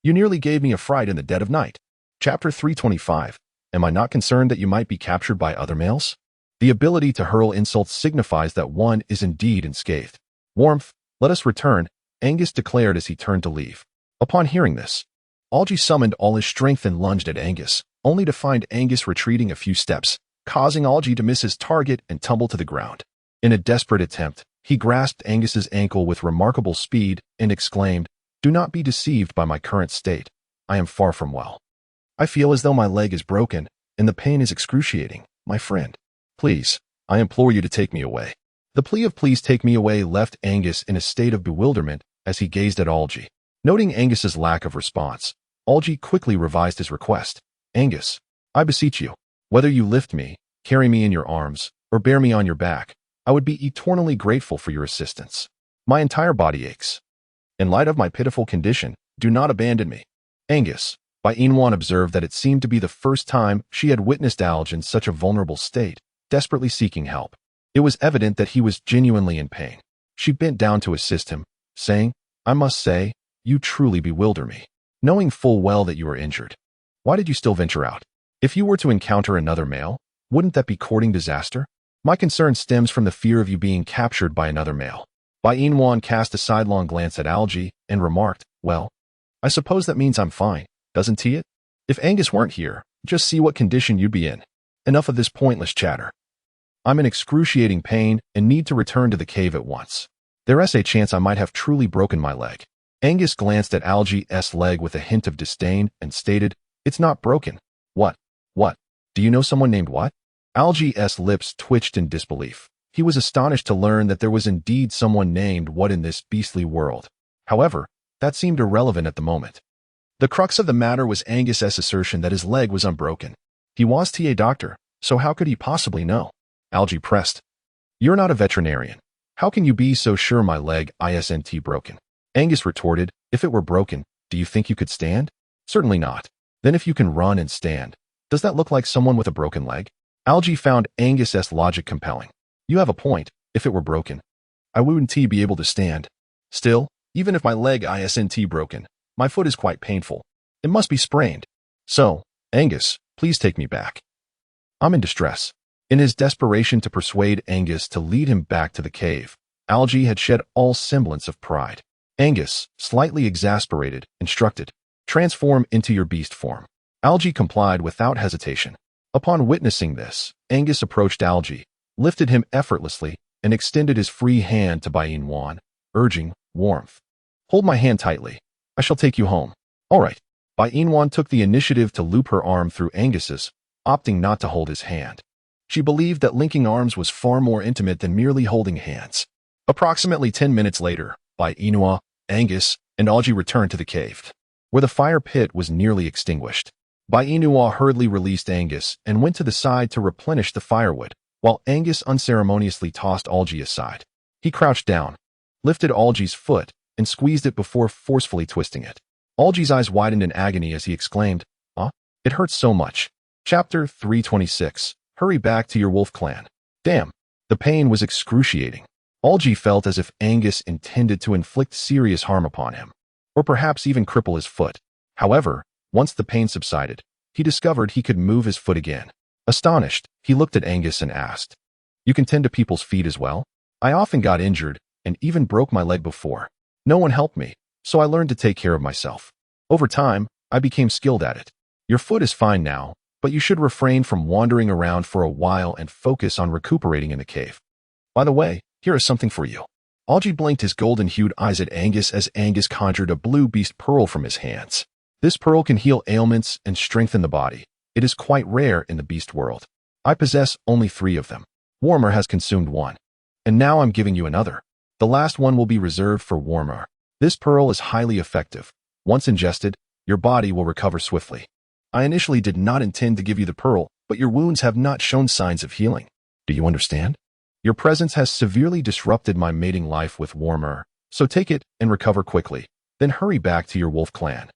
You nearly gave me a fright in the dead of night." Chapter 325. Am I not concerned that you might be captured by other males? The ability to hurl insults signifies that one is indeed unscathed. Warmth, let us return, Angus declared as he turned to leave. Upon hearing this, Algy summoned all his strength and lunged at Angus, only to find Angus retreating a few steps, causing Algy to miss his target and tumble to the ground. In a desperate attempt, he grasped Angus's ankle with remarkable speed and exclaimed, "Do not be deceived by my current state. I am far from well. I feel as though my leg is broken, and the pain is excruciating, my friend. Please, I implore you to take me away." The plea of "please take me away" left Angus in a state of bewilderment as he gazed at Algy. Noting Angus's lack of response, Algy quickly revised his request. "Angus, I beseech you, whether you lift me, carry me in your arms, or bear me on your back, I would be eternally grateful for your assistance. My entire body aches. In light of my pitiful condition, do not abandon me." Angus, by Inwan, observed that it seemed to be the first time she had witnessed Algy in such a vulnerable state, desperately seeking help. It was evident that he was genuinely in pain. She bent down to assist him, saying, "I must say, you truly bewilder me. Knowing full well that you are injured, why did you still venture out? If you were to encounter another male, wouldn't that be courting disaster? My concern stems from the fear of you being captured by another male." Bai Inwan cast a sidelong glance at Algy and remarked, "Well, I suppose that means I'm fine, doesn't it? If Angus weren't here, just see what condition you'd be in. Enough of this pointless chatter. I'm in excruciating pain and need to return to the cave at once. There's a chance I might have truly broken my leg." Angus glanced at Algy's leg with a hint of disdain and stated, "It's not broken." What? Do you know someone named what?" Algy's lips twitched in disbelief. He was astonished to learn that there was indeed someone named What in this beastly world. However, that seemed irrelevant at the moment. The crux of the matter was Angus's assertion that his leg was unbroken. He was a doctor, so how could he possibly know? Algy pressed, "You're not a veterinarian. How can you be so sure my leg isn't broken?" Angus retorted, "If it were broken, do you think you could stand? Certainly not. Then if you can run and stand, does that look like someone with a broken leg?" Algy found Angus's logic compelling. "You have a point. If it were broken, I wouldn't be able to stand. Still, even if my leg isn't broken, my foot is quite painful. It must be sprained. So, Angus, please take me back. I'm in distress." In his desperation to persuade Angus to lead him back to the cave, Algy had shed all semblance of pride. Angus, slightly exasperated, instructed, "Transform into your beast form." Algy complied without hesitation. Upon witnessing this, Angus approached Algy, lifted him effortlessly, and extended his free hand to Bai Inwan, urging, "Warmth. Hold my hand tightly. I shall take you home." "All right." Bai Inwan took the initiative to loop her arm through Angus's, opting not to hold his hand. She believed that linking arms was far more intimate than merely holding hands. Approximately 10 minutes later, Bai Inua, Angus, and Algy returned to the cave, where the fire pit was nearly extinguished. Bai Inua hurriedly released Angus and went to the side to replenish the firewood, while Angus unceremoniously tossed Algy aside. He crouched down, lifted Algy's foot, and squeezed it before forcefully twisting it. Algy's eyes widened in agony as he exclaimed, It hurts so much." Chapter 326. Hurry back to your wolf clan. Damn, the pain was excruciating. Algy felt as if Angus intended to inflict serious harm upon him, or perhaps even cripple his foot. However, once the pain subsided, he discovered he could move his foot again. Astonished, he looked at Angus and asked, "You can tend to people's feet as well? I often got injured and even broke my leg before. No one helped me, so I learned to take care of myself. Over time, I became skilled at it. Your foot is fine now, but you should refrain from wandering around for a while and focus on recuperating in the cave. By the way, here is something for you." Algy blinked his golden-hued eyes at Angus as Angus conjured a blue beast pearl from his hands. This pearl can heal ailments and strengthen the body. It is quite rare in the beast world. I possess only 3 of them. Warmer has consumed 1. And now I'm giving you another. The last one will be reserved for Warmer. This pearl is highly effective. Once ingested, your body will recover swiftly. I initially did not intend to give you the pearl, but your wounds have not shown signs of healing. Do you understand? Your presence has severely disrupted my mating life with Warmer, so take it and recover quickly, then hurry back to your wolf clan.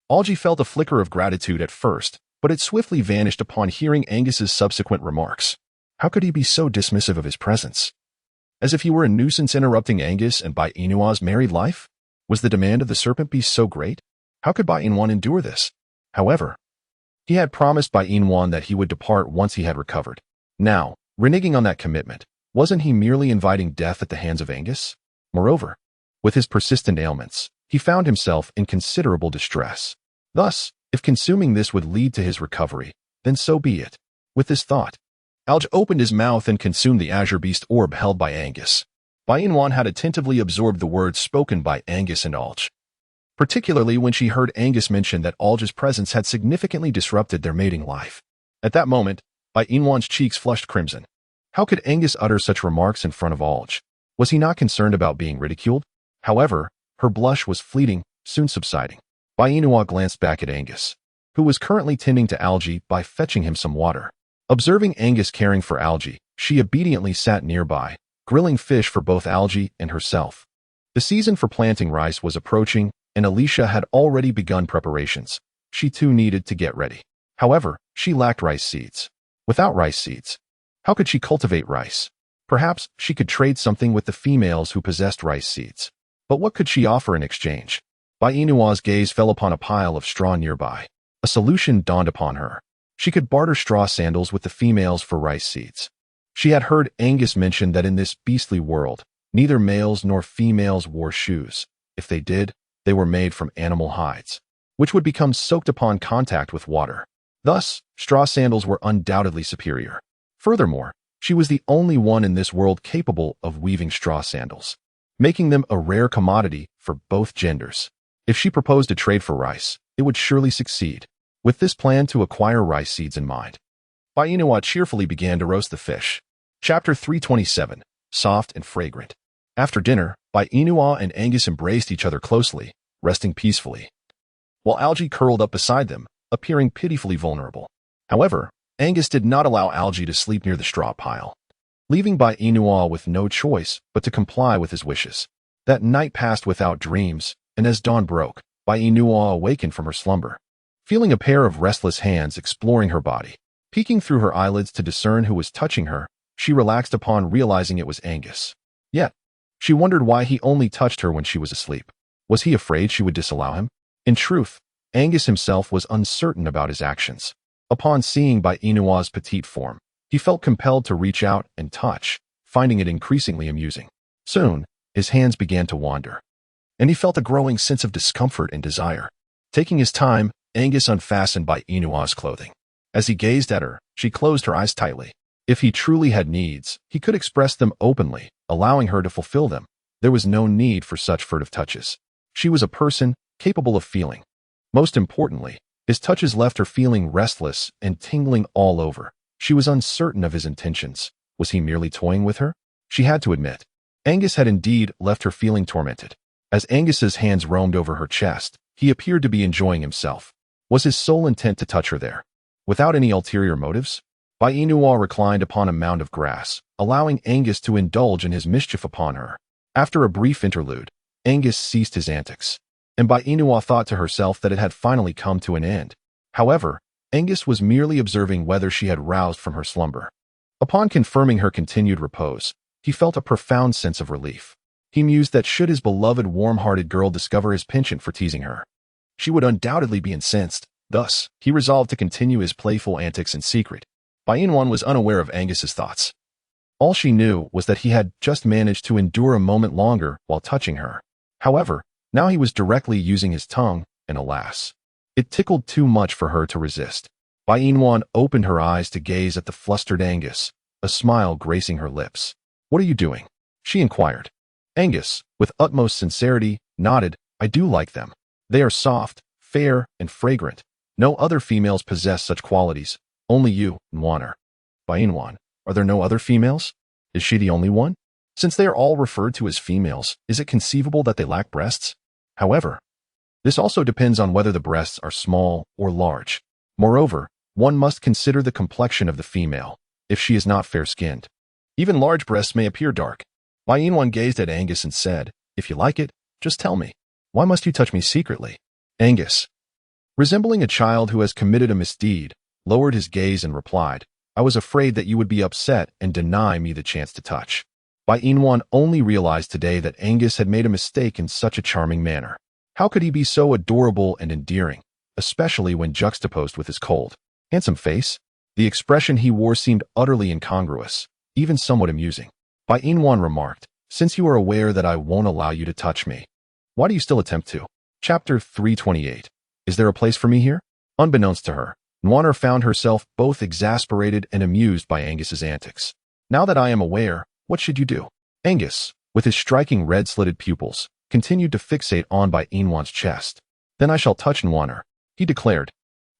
Algie felt a flicker of gratitude at first, but it swiftly vanished upon hearing Angus's subsequent remarks. How could he be so dismissive of his presence? As if he were a nuisance interrupting Angus and Bai Inua's married life? Was the demand of the serpent beast so great? How could Bai Inwan endure this? However, he had promised Bai Inwan that he would depart once he had recovered. Now, reneging on that commitment, wasn't he merely inviting death at the hands of Angus? Moreover, with his persistent ailments, he found himself in considerable distress. Thus, if consuming this would lead to his recovery, then so be it. With this thought, Alge opened his mouth and consumed the azure beast orb held by Angus. Bai Inwan had attentively absorbed the words spoken by Angus and Alge, particularly when she heard Angus mention that Alge's presence had significantly disrupted their mating life. At that moment, Bai Inwan's cheeks flushed crimson. How could Angus utter such remarks in front of Alge? Was he not concerned about being ridiculed? However, her blush was fleeting, soon subsiding. Bai Inua glanced back at Angus, who was currently tending to Algie by fetching him some water. Observing Angus caring for Algie, she obediently sat nearby, grilling fish for both Algie and herself. The season for planting rice was approaching, and Alicia had already begun preparations. She too needed to get ready. However, she lacked rice seeds. Without rice seeds, how could she cultivate rice? Perhaps she could trade something with the females who possessed rice seeds. But what could she offer in exchange? Bai Inua's gaze fell upon a pile of straw nearby. A solution dawned upon her. She could barter straw sandals with the females for rice seeds. She had heard Angus mention that in this beastly world, neither males nor females wore shoes. If they did, they were made from animal hides, which would become soaked upon contact with water. Thus, straw sandals were undoubtedly superior. Furthermore, she was the only one in this world capable of weaving straw sandals, making them a rare commodity for both genders. If she proposed a trade for rice, it would surely succeed. With this plan to acquire rice seeds in mind, Bai Inua cheerfully began to roast the fish. Chapter 327, Soft and Fragrant. After dinner, Bai Inua and Angus embraced each other closely, resting peacefully, while Algie curled up beside them, appearing pitifully vulnerable. However, Angus did not allow Algie to sleep near the straw pile, leaving Bai Inua with no choice but to comply with his wishes. That night passed without dreams, and as dawn broke, Bai Inua awakened from her slumber, feeling a pair of restless hands exploring her body. Peeking through her eyelids to discern who was touching her, she relaxed upon realizing it was Angus. Yet, she wondered why he only touched her when she was asleep. Was he afraid she would disallow him? In truth, Angus himself was uncertain about his actions. Upon seeing Bai Inua's petite form, he felt compelled to reach out and touch, finding it increasingly amusing. Soon, his hands began to wander, and he felt a growing sense of discomfort and desire. Taking his time, Angus unfastened Bai Inua's clothing. As he gazed at her, she closed her eyes tightly. If he truly had needs, he could express them openly, allowing her to fulfill them. There was no need for such furtive touches. She was a person capable of feeling. Most importantly, his touches left her feeling restless and tingling all over. She was uncertain of his intentions. Was he merely toying with her? She had to admit, Angus had indeed left her feeling tormented. As Angus's hands roamed over her chest, he appeared to be enjoying himself. Was his sole intent to touch her there, without any ulterior motives? Bai Inua reclined upon a mound of grass, allowing Angus to indulge in his mischief upon her. After a brief interlude, Angus ceased his antics, and Bai Inua thought to herself that it had finally come to an end. However, Angus was merely observing whether she had roused from her slumber. Upon confirming her continued repose, he felt a profound sense of relief. He mused that should his beloved warm-hearted girl discover his penchant for teasing her, she would undoubtedly be incensed. Thus, he resolved to continue his playful antics in secret. Bai Inwan was unaware of Angus's thoughts. All she knew was that he had just managed to endure a moment longer while touching her. However, now he was directly using his tongue, and alas, it tickled too much for her to resist. Bai Inwan opened her eyes to gaze at the flustered Angus, a smile gracing her lips. "What are you doing?" she inquired. Angus, with utmost sincerity, nodded. "I do like them. They are soft, fair, and fragrant. No other females possess such qualities. Only you, Nwaner." Bai Inwan, "Are there no other females? Is she the only one? Since they are all referred to as females, is it conceivable that they lack breasts? However, this also depends on whether the breasts are small or large. Moreover, One must consider the complexion of the female, if she is not fair-skinned. Even large breasts may appear dark. Bai Yinwan gazed at Angus and said, "If you like it, just tell me. Why must you touch me secretly?" Angus, resembling a child who has committed a misdeed, lowered his gaze and replied, "I was afraid that you would be upset and deny me the chance to touch." Bai Yinwan only realized today that Angus had made a mistake in such a charming manner. How could he be so adorable and endearing, especially when juxtaposed with his cold, handsome face? The expression he wore seemed utterly incongruous, even somewhat amusing. Bai Yinwan remarked, "Since you are aware that I won't allow you to touch me, why do you still attempt to?" Chapter 328. Is there a place for me here? Unbeknownst to her, Nwaner found herself both exasperated and amused by Angus's antics. "Now that I am aware, what should you do?" Angus, with his striking red-slitted pupils, continued to fixate on Bai Yinwan's chest. "Then I shall touch Nwaner," he declared.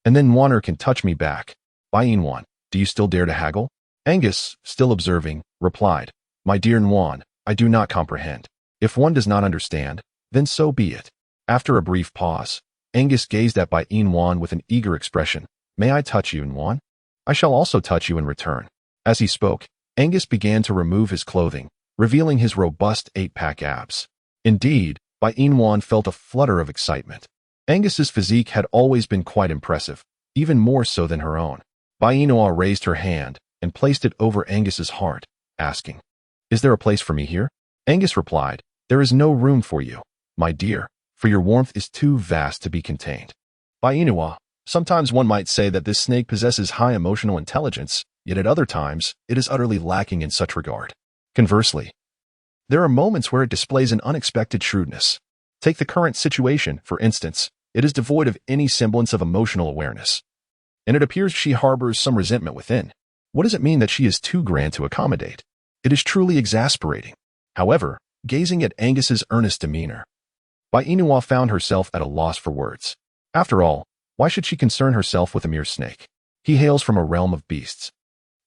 "And then Nwaner can touch me back." Bai Yinwan, do you still dare to haggle? Angus, still observing, replied, "My dear Nwan, I do not comprehend. If one does not understand, then so be it." After a brief pause, Angus gazed at Bai Yinwan with an eager expression. "May I touch you, Nwan? I shall also touch you in return." As he spoke, Angus began to remove his clothing, revealing his robust 8-pack abs. Indeed, Bai Yinwan felt a flutter of excitement. Angus's physique had always been quite impressive, even more so than her own. Bai Yinwan raised her hand and placed it over Angus's heart, asking, "Is there a place for me here?" Angus replied, "There is no room for you, my dear, for your warmth is too vast to be contained." Bai Yinwan, sometimes one might say that this snake possesses high emotional intelligence, yet at other times, it is utterly lacking in such regard. Conversely, there are moments where it displays an unexpected shrewdness. Take the current situation, for instance. It is devoid of any semblance of emotional awareness, and it appears she harbors some resentment within. What does it mean that she is too grand to accommodate? It is truly exasperating. However, gazing at Angus's earnest demeanor, Bai Yinwan found herself at a loss for words. After all, why should she concern herself with a mere snake? He hails from a realm of beasts.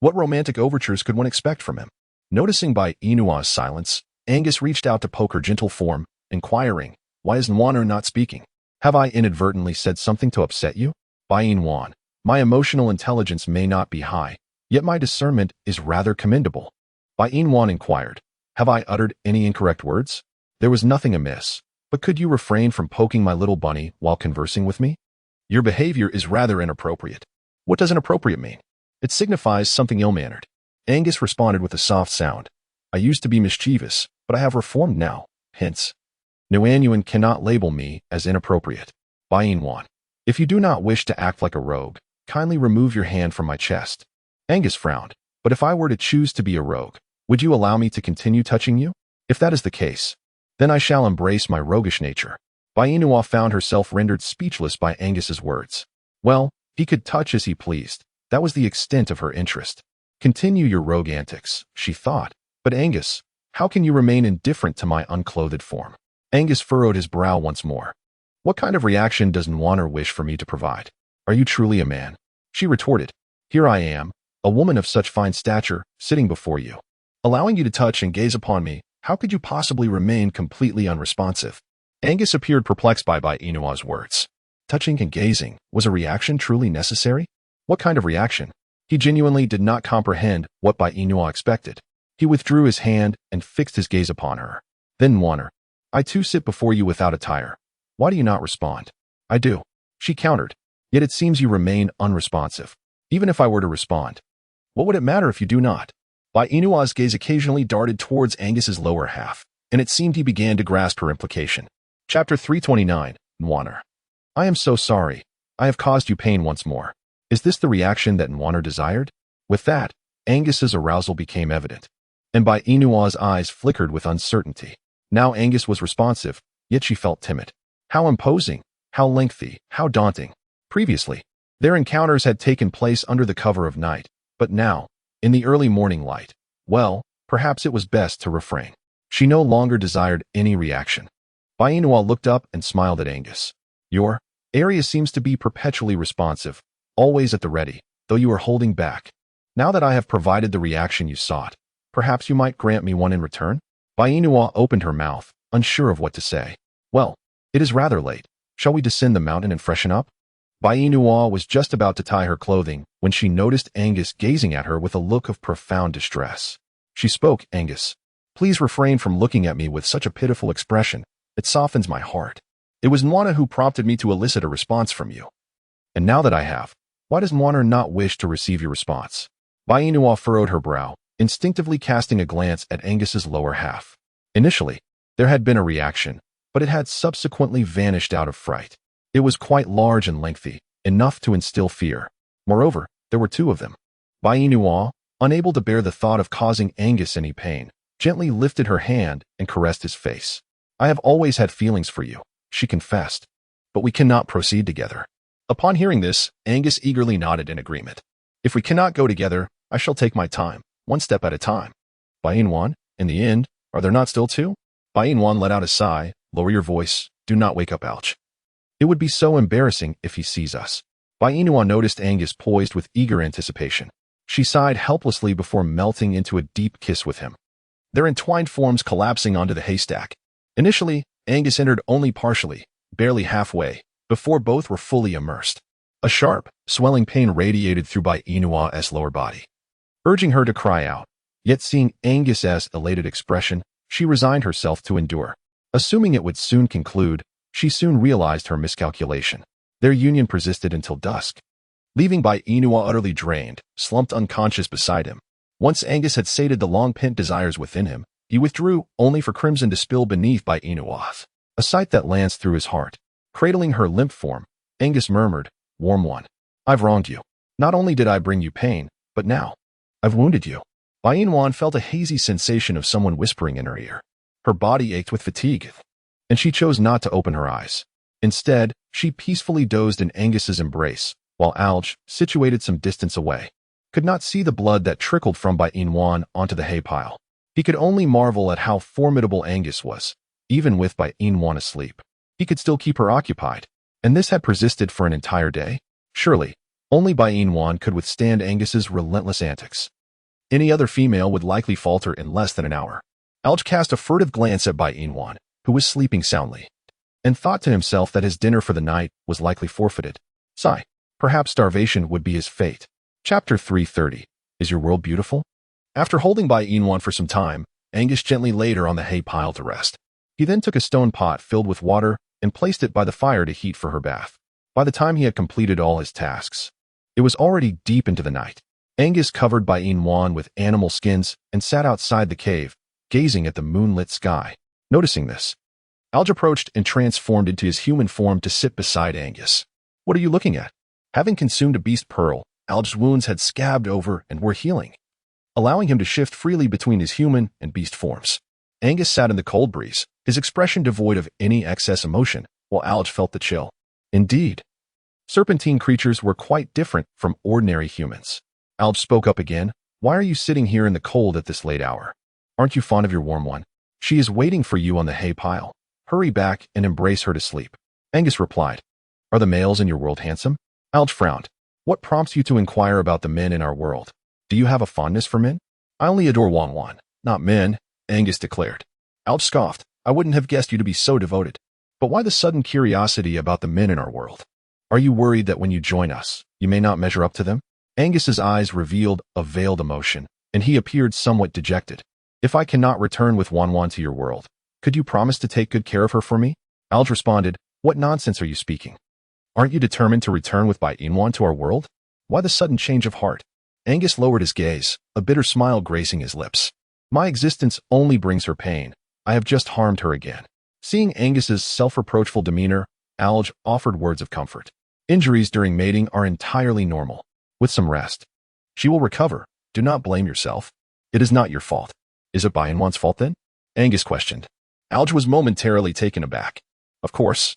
What romantic overtures could one expect from him? Noticing Bai Yinwan's silence, Angus reached out to poke her gentle form, inquiring, "Why is Nwaner not speaking? Have I inadvertently said something to upset you?" Bai Yinwan, my emotional intelligence may not be high, yet my discernment is rather commendable. Bai Yinwan inquired, "Have I uttered any incorrect words?" There was nothing amiss, but could you refrain from poking my little bunny while conversing with me? Your behavior is rather inappropriate. What does inappropriate mean? It signifies something ill-mannered. Angus responded with a soft sound. I used to be mischievous, but I have reformed now, hence. Nguyen cannot label me as inappropriate. Bai Yinwan, if you do not wish to act like a rogue, kindly remove your hand from my chest. Angus frowned, but if I were to choose to be a rogue, would you allow me to continue touching you? If that is the case, then I shall embrace my roguish nature. Bai Yinwan found herself rendered speechless by Angus's words. Well, he could touch as he pleased. That was the extent of her interest. Continue your rogue antics, she thought. But Angus, how can you remain indifferent to my unclothed form? Angus furrowed his brow once more. What kind of reaction does Nwaner wish for me to provide? Are you truly a man? She retorted. Here I am, a woman of such fine stature, sitting before you. Allowing you to touch and gaze upon me, how could you possibly remain completely unresponsive? Angus appeared perplexed by Bai Yinwan's words. Touching and gazing, was a reaction truly necessary? What kind of reaction? He genuinely did not comprehend what Bai Yinwan expected. He withdrew his hand and fixed his gaze upon her. Then Nwaner, I too sit before you without attire. Why do you not respond? I do. She countered. Yet it seems you remain unresponsive. Even if I were to respond, what would it matter if you do not? Bai Yinwan's gaze occasionally darted towards Angus's lower half, and it seemed he began to grasp her implication. Chapter 329, Nwaner. I am so sorry. I have caused you pain once more. Is this the reaction that Nwaner desired? With that, Angus's arousal became evident, and Bai Yinwan's eyes flickered with uncertainty. Now Angus was responsive, yet she felt timid. How imposing, how lengthy, how daunting. Previously, their encounters had taken place under the cover of night, but now, in the early morning light, well, perhaps it was best to refrain. She no longer desired any reaction. Bai Yinwan looked up and smiled at Angus. Your area seems to be perpetually responsive, always at the ready, though you are holding back. Now that I have provided the reaction you sought, perhaps you might grant me one in return? Bai Yinwan opened her mouth, unsure of what to say. Well, it is rather late. Shall we descend the mountain and freshen up? Bainua was just about to tie her clothing when she noticed Angus gazing at her with a look of profound distress. She spoke, "Angus, please refrain from looking at me with such a pitiful expression. It softens my heart. It was Nwana who prompted me to elicit a response from you. And now that I have, why does Nwana not wish to receive your response?" Bainua furrowed her brow, instinctively casting a glance at Angus's lower half. Initially, there had been a reaction, but it had subsequently vanished out of fright. It was quite large and lengthy, enough to instill fear. Moreover, there were two of them. Bainua, unable to bear the thought of causing Angus any pain, gently lifted her hand and caressed his face. "I have always had feelings for you," she confessed, "but we cannot proceed together." Upon hearing this, Angus eagerly nodded in agreement. "If we cannot go together, I shall take my time, one step at a time." "Bainwan, in the end, are there not still two?" Bainwan let out a sigh. "Lower your voice. Do not wake up Alch. It would be so embarrassing if he sees us." Bainua noticed Angus poised with eager anticipation. She sighed helplessly before melting into a deep kiss with him, their entwined forms collapsing onto the haystack. Initially, Angus entered only partially, barely halfway, before both were fully immersed. A sharp, swelling pain radiated through Bainua's lower body, urging her to cry out. Yet seeing Angus's elated expression, she resigned herself to endure. Assuming it would soon conclude, she soon realized her miscalculation. Their union persisted until dusk, leaving Bainua utterly drained, slumped unconscious beside him. Once Angus had sated the long-pent desires within him, he withdrew, only for crimson to spill beneath Bainua, a sight that lanced through his heart. Cradling her limp form, Angus murmured, "Warm one, I've wronged you. Not only did I bring you pain, but now I've wounded you." Bainwan felt a hazy sensation of someone whispering in her ear. Her body ached with fatigue, and she chose not to open her eyes. Instead, she peacefully dozed in Angus's embrace, while Alj, situated some distance away, could not see the blood that trickled from Bainwan onto the hay pile. He could only marvel at how formidable Angus was. Even with Bainwan asleep, he could still keep her occupied, and this had persisted for an entire day. Surely, only Bainwan could withstand Angus's relentless antics. Any other female would likely falter in less than an hour. Alj cast a furtive glance at Bainwan, who was sleeping soundly, and thought to himself that his dinner for the night was likely forfeited. Sigh. Perhaps starvation would be his fate. Chapter 330. Is your world beautiful? After holding Bainwan for some time, Angus gently laid her on the hay pile to rest. He then took a stone pot filled with water and placed it by the fire to heat for her bath. By the time he had completed all his tasks, it was already deep into the night. Angus covered Bainwan with animal skins and sat outside the cave, gazing at the moonlit sky. Noticing this, Alj approached and transformed into his human form to sit beside Angus. "What are you looking at?" Having consumed a beast pearl, Alj's wounds had scabbed over and were healing, allowing him to shift freely between his human and beast forms. Angus sat in the cold breeze, his expression devoid of any excess emotion, while Alj felt the chill. Indeed, serpentine creatures were quite different from ordinary humans. Alj spoke up again. "Why are you sitting here in the cold at this late hour? Aren't you fond of your warm one? She is waiting for you on the hay pile. Hurry back and embrace her to sleep." Angus replied, "Are the males in your world handsome?" Alj frowned. "What prompts you to inquire about the men in our world? Do you have a fondness for men?" "I only adore Wan, not men," Angus declared. Alj scoffed. "I wouldn't have guessed you to be so devoted. But why the sudden curiosity about the men in our world? Are you worried that when you join us, you may not measure up to them?" Angus's eyes revealed a veiled emotion, and he appeared somewhat dejected. "If I cannot return with Wan to your world, could you promise to take good care of her for me?" Alj responded, "What nonsense are you speaking? Aren't you determined to return with Bainwan to our world? Why the sudden change of heart?" Angus lowered his gaze, a bitter smile gracing his lips. "My existence only brings her pain. I have just harmed her again." Seeing Angus's self-reproachful demeanor, Alj offered words of comfort. "Injuries during mating are entirely normal. With some rest, she will recover. Do not blame yourself. It is not your fault." "Is it Bainwan's fault then?" Angus questioned. Alj was momentarily taken aback. "Of course.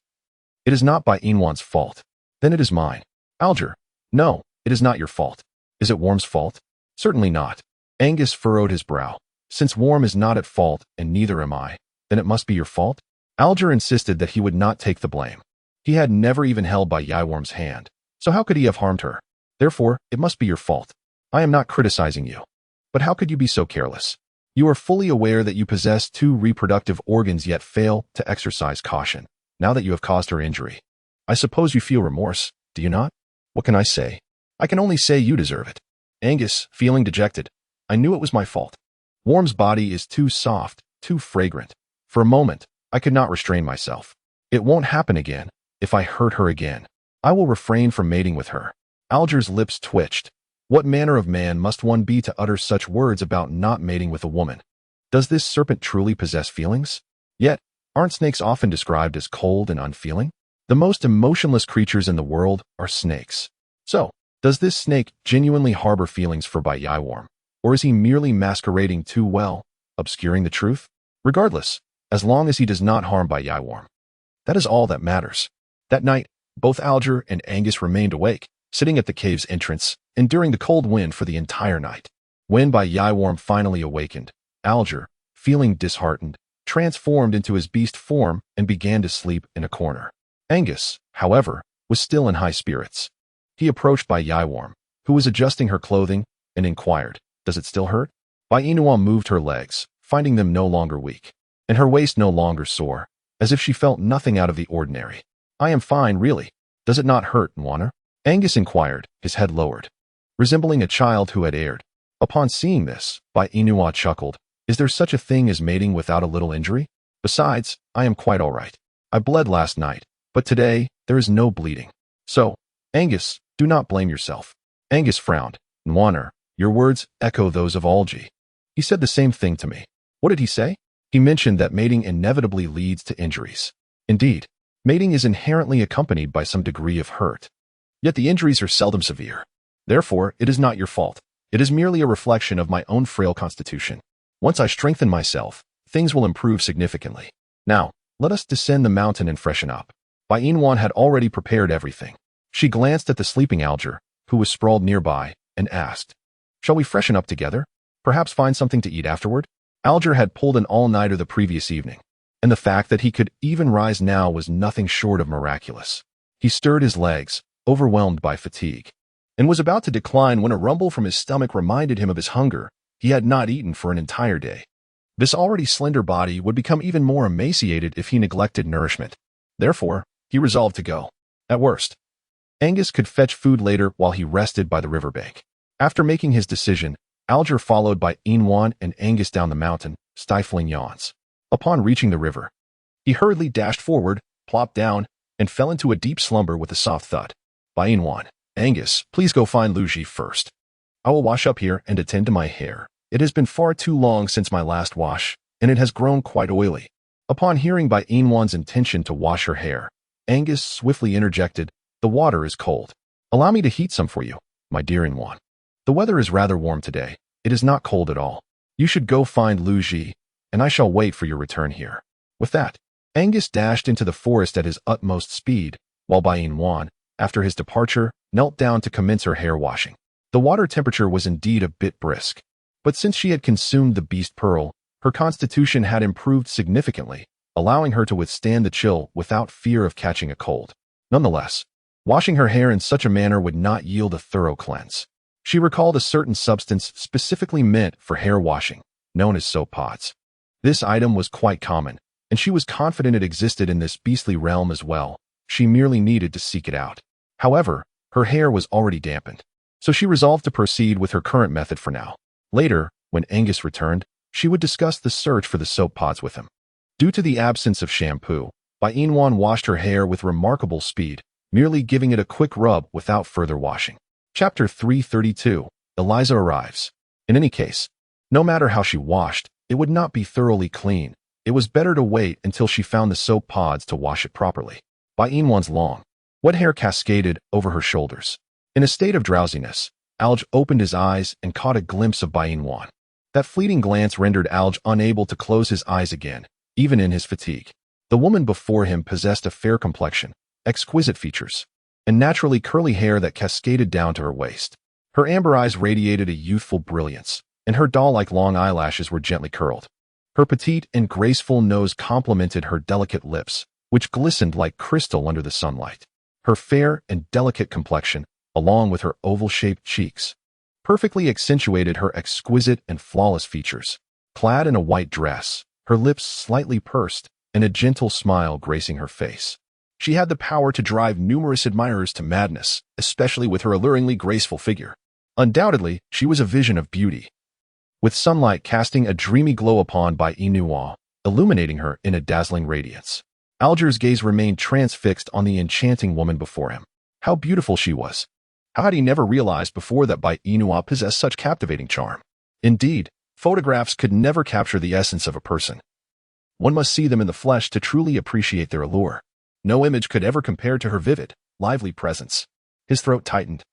It is not Bainwan's fault. Then it is mine." "Alger, no, it is not your fault." "Is it Worm's fault?" "Certainly not." Angus furrowed his brow. "Since Worm is not at fault and neither am I, then it must be your fault?" Alger insisted that he would not take the blame. He had never even held by Yaiworm's hand, so how could he have harmed her? "Therefore, it must be your fault. I am not criticizing you. But how could you be so careless? You are fully aware that you possess 2 reproductive organs yet fail to exercise caution. Now that you have caused her injury, I suppose you feel remorse." do you not? What can I say? I can only say you deserve it. Angus, feeling dejected. I knew it was my fault. Worm's body is too soft, too fragrant. For a moment, I could not restrain myself. It won't happen again. If I hurt her again, I will refrain from mating with her. Alger's lips twitched. What manner of man must one be to utter such words about not mating with a woman? Does this serpent truly possess feelings? Yet, aren't snakes often described as cold and unfeeling? The most emotionless creatures in the world are snakes. So, does this snake genuinely harbor feelings for Bai Yaiworm? Or is he merely masquerading too well, obscuring the truth? Regardless, as long as he does not harm Bai Yaiworm. That is all that matters. That night, both Alger and Angus remained awake, sitting at the cave's entrance, enduring the cold wind for the entire night. When Bai Yaiworm finally awakened, Alger, feeling disheartened, transformed into his beast form and began to sleep in a corner. Angus, however, was still in high spirits. He approached Bai Yaiworm, who was adjusting her clothing, and inquired, "Does it still hurt?" Bai Yaiworm moved her legs, finding them no longer weak, and her waist no longer sore, as if she felt nothing out of the ordinary. "I am fine, really. Does it not hurt, Nwana?" Angus inquired, his head lowered, resembling a child who had erred. Upon seeing this, Bai Yaiworm chuckled. "Is there such a thing as mating without a little injury? Besides, I am quite all right. I bled last night, but today there is no bleeding. So, Angus, do not blame yourself." Angus frowned. "Nwana, your words echo those of Algie. He said the same thing to me." "What did he say?" "He mentioned that mating inevitably leads to injuries. Indeed, mating is inherently accompanied by some degree of hurt. Yet the injuries are seldom severe. Therefore, it is not your fault. It is merely a reflection of my own frail constitution. Once I strengthen myself, things will improve significantly. Now, let us descend the mountain and freshen up." Bai Yaiworm had already prepared everything. She glanced at the sleeping Alger, who was sprawled nearby, and asked, "Shall we freshen up together? Perhaps find something to eat afterward?" Alger had pulled an all-nighter the previous evening, and the fact that he could even rise now was nothing short of miraculous. He stirred his legs, overwhelmed by fatigue, and was about to decline when a rumble from his stomach reminded him of his hunger. He had not eaten for an entire day. This already slender body would become even more emaciated if he neglected nourishment. Therefore, he resolved to go. At worst, Angus could fetch food later while he rested by the riverbank. After making his decision, Alger followed Bai Yaiworm and Angus down the mountain, stifling yawns. Upon reaching the river, he hurriedly dashed forward, plopped down, and fell into a deep slumber with a soft thud. Bai Yaiworm, "Angus, please go find Luigi first. I will wash up here and attend to my hair. It has been far too long since my last wash, and it has grown quite oily." Upon hearing Bai Yaiworm's intention to wash her hair, Angus swiftly interjected, "The water is cold. Allow me to heat some for you, my dear Yaiworm. The weather is rather warm today. It is not cold at all. You should go find Luigi, and I shall wait for your return here." With that, Angus dashed into the forest at his utmost speed, while Bai Yaiworm, after his departure, knelt down to commence her hair washing. The water temperature was indeed a bit brisk, but since she had consumed the beast pearl, her constitution had improved significantly, allowing her to withstand the chill without fear of catching a cold. Nonetheless, washing her hair in such a manner would not yield a thorough cleanse. She recalled a certain substance specifically meant for hair washing, known as soap pods. This item was quite common, and she was confident it existed in this beastly realm as well. She merely needed to seek it out. However, her hair was already dampened, so she resolved to proceed with her current method for now. Later, when Angus returned, she would discuss the search for the soap pods with him. Due to the absence of shampoo, Bai Yaiworm washed her hair with remarkable speed, merely giving it a quick rub without further washing. Chapter 332. Eliza arrives. In any case, no matter how she washed, it would not be thoroughly clean. It was better to wait until she found the soap pods to wash it properly. Bai Yaiworm's long, wet hair cascaded over her shoulders. In a state of drowsiness, Alge opened his eyes and caught a glimpse of Bai Yaiworm. That fleeting glance rendered Alge unable to close his eyes again, even in his fatigue. The woman before him possessed a fair complexion, exquisite features, and naturally curly hair that cascaded down to her waist. Her amber eyes radiated a youthful brilliance, and her doll-like long eyelashes were gently curled. Her petite and graceful nose complemented her delicate lips, which glistened like crystal under the sunlight. Her fair and delicate complexion, along with her oval-shaped cheeks, perfectly accentuated her exquisite and flawless features. Clad in a white dress, her lips slightly pursed, and a gentle smile gracing her face, She had the power to drive numerous admirers to madness, especially with her alluringly graceful figure. Undoubtedly, she was a vision of beauty, with sunlight casting a dreamy glow upon Bai Inua, illuminating her in a dazzling radiance. Alger's gaze remained transfixed on the enchanting woman before him. How beautiful she was! How had he never realized before that Bai Inua possessed such captivating charm? Indeed, photographs could never capture the essence of a person. One must see them in the flesh to truly appreciate their allure. No image could ever compare to her vivid, lively presence. His throat tightened,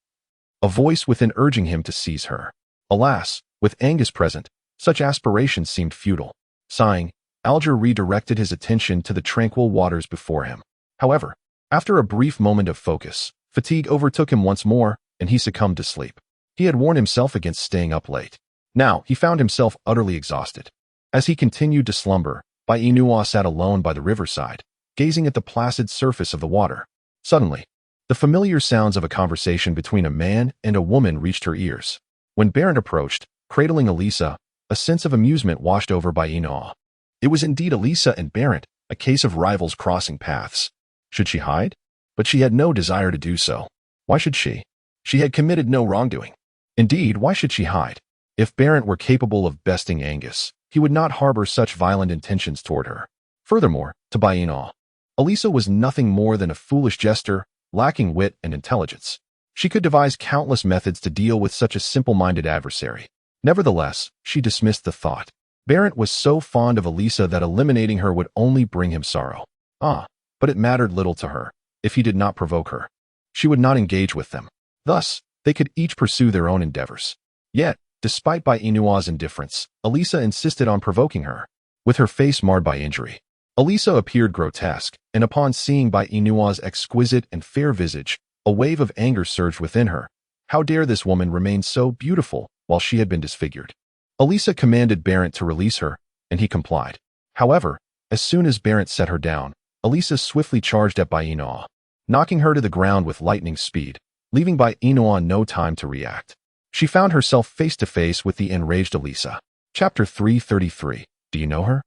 a voice within urging him to seize her. Alas, with Angus present, such aspirations seemed futile. Sighing, Alger redirected his attention to the tranquil waters before him. However, after a brief moment of focus, fatigue overtook him once more, and he succumbed to sleep. He had warned himself against staying up late. Now, he found himself utterly exhausted. As he continued to slumber, Bai Inua sat alone by the riverside, gazing at the placid surface of the water. Suddenly, the familiar sounds of a conversation between a man and a woman reached her ears. When Barrett approached, cradling Elisa, a sense of amusement washed over Bai Inua. It was indeed Elisa and Barrett, a case of rivals crossing paths. Should she hide? But she had no desire to do so. Why should she? She had committed no wrongdoing. Indeed, why should she hide? If Barrett were capable of besting Angus, he would not harbor such violent intentions toward her. Furthermore, to Bai Inua, Elisa was nothing more than a foolish jester, lacking wit and intelligence. She could devise countless methods to deal with such a simple-minded adversary. Nevertheless, she dismissed the thought. Barrett was so fond of Elisa that eliminating her would only bring him sorrow. But it mattered little to her. If he did not provoke her, she would not engage with them. Thus, they could each pursue their own endeavors. Yet, despite Bai Inua's indifference, Elisa insisted on provoking her. With her face marred by injury, Elisa appeared grotesque, and upon seeing Bai Inua's exquisite and fair visage, a wave of anger surged within her. How dare this woman remain so beautiful while she had been disfigured? Elisa commanded Barrett to release her, and he complied. However, as soon as Barrett set her down, Elisa swiftly charged at Bai Inua, knocking her to the ground with lightning speed, leaving Bai Inua no time to react. She found herself face to face with the enraged Elisa. Chapter 333. Do you know her?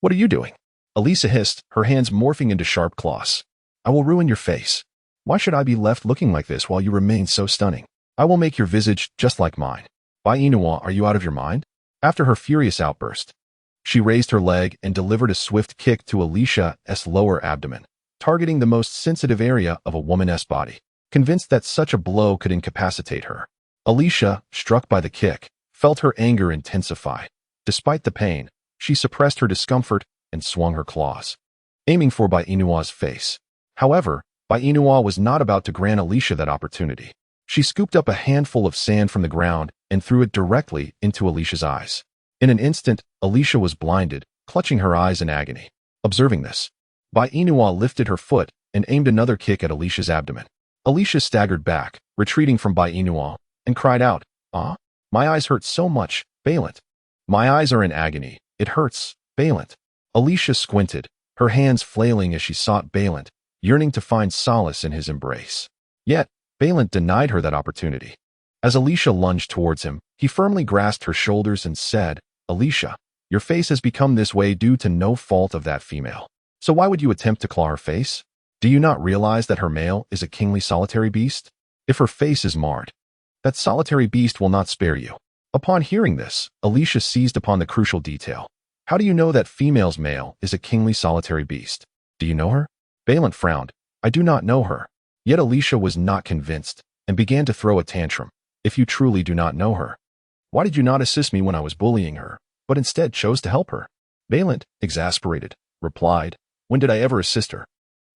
What are you doing? Elisa hissed, her hands morphing into sharp claws. I will ruin your face. Why should I be left looking like this while you remain so stunning? I will make your visage just like mine. Bai Inua, are you out of your mind? After her furious outburst, she raised her leg and delivered a swift kick to Alicia's lower abdomen, targeting the most sensitive area of a woman's body. Convinced that such a blow could incapacitate her, Alicia, struck by the kick, felt her anger intensify. Despite the pain, she suppressed her discomfort and swung her claws, aiming for Bai Inua's face. However, Bai Inua was not about to grant Alicia that opportunity. She scooped up a handful of sand from the ground and threw it directly into Alicia's eyes. In an instant, Alicia was blinded, clutching her eyes in agony. Observing this, Bai Inua lifted her foot and aimed another kick at Alicia's abdomen. Alicia staggered back, retreating from Bai Inua, and cried out, My eyes hurt so much, Balint. My eyes are in agony. It hurts, Balint. Alicia squinted, her hands flailing as she sought Balint, yearning to find solace in his embrace. Yet, Balint denied her that opportunity. As Alicia lunged towards him, he firmly grasped her shoulders and said, Alicia, your face has become this way due to no fault of that female. So why would you attempt to claw her face? Do you not realize that her male is a kingly solitary beast? If her face is marred, that solitary beast will not spare you. Upon hearing this, Alicia seized upon the crucial detail. How do you know that female's male is a kingly solitary beast? Do you know her? Balint frowned. I do not know her. Yet Alicia was not convinced, and began to throw a tantrum. If you truly do not know her, why did you not assist me when I was bullying her, but instead chose to help her? Balint, exasperated, replied, When did I ever assist her?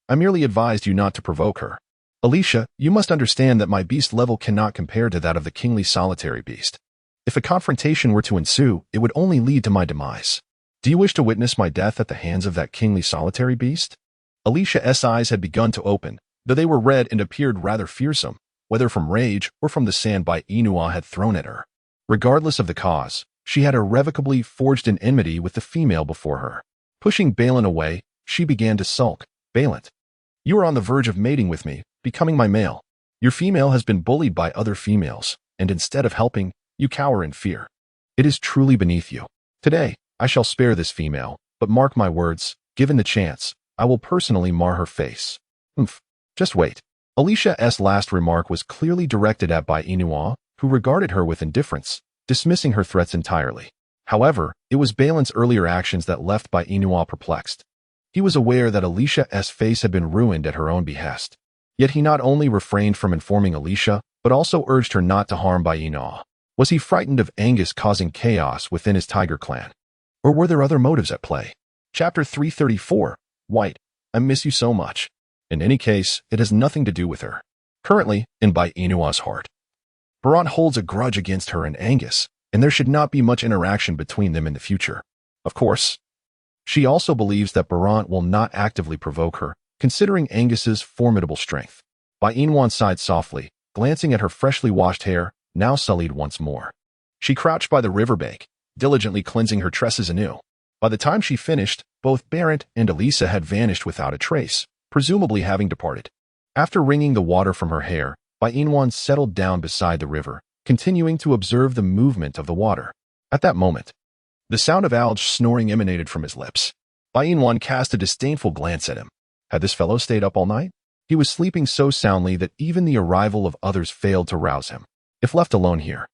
I merely advised you not to provoke her. Alicia, you must understand that my beast level cannot compare to that of the kingly solitary beast. If a confrontation were to ensue, it would only lead to my demise. Do you wish to witness my death at the hands of that kingly solitary beast? Alicia's eyes had begun to open, though they were red and appeared rather fearsome, whether from rage or from the sand Bai Inua had thrown at her. Regardless of the cause, she had irrevocably forged an enmity with the female before her. Pushing Balint away, she began to sulk. Balint, you are on the verge of mating with me, becoming my male. Your female has been bullied by other females, and instead of helping, you cower in fear. It is truly beneath you. Today, I shall spare this female, but mark my words, given the chance, I will personally mar her face. Oomph. Just wait. Alicia's last remark was clearly directed at Bai Inua, who regarded her with indifference, dismissing her threats entirely. However, it was Balin's earlier actions that left Bai Inua perplexed. He was aware that Alicia's face had been ruined at her own behest. Yet he not only refrained from informing Alicia, but also urged her not to harm Bai Inua. Was he frightened of Angus causing chaos within his tiger clan? Or were there other motives at play? Chapter 334. White, I miss you so much. In any case, it has nothing to do with her. Currently, in Bai Inua's heart, Baran holds a grudge against her and Angus, and there should not be much interaction between them in the future. Of course, she also believes that Baran will not actively provoke her, considering Angus's formidable strength. Bai Inua sighed softly, glancing at her freshly washed hair, now sullied once more. She crouched by the riverbank, diligently cleansing her tresses anew. By the time she finished, both Barrett and Elisa had vanished without a trace, presumably having departed. After wringing the water from her hair, Bai Inua settled down beside the river, continuing to observe the movement of the water. At that moment, the sound of Alge snoring emanated from his lips. Bai Inua cast a disdainful glance at him. Had this fellow stayed up all night? He was sleeping so soundly that even the arrival of others failed to rouse him. If left alone here,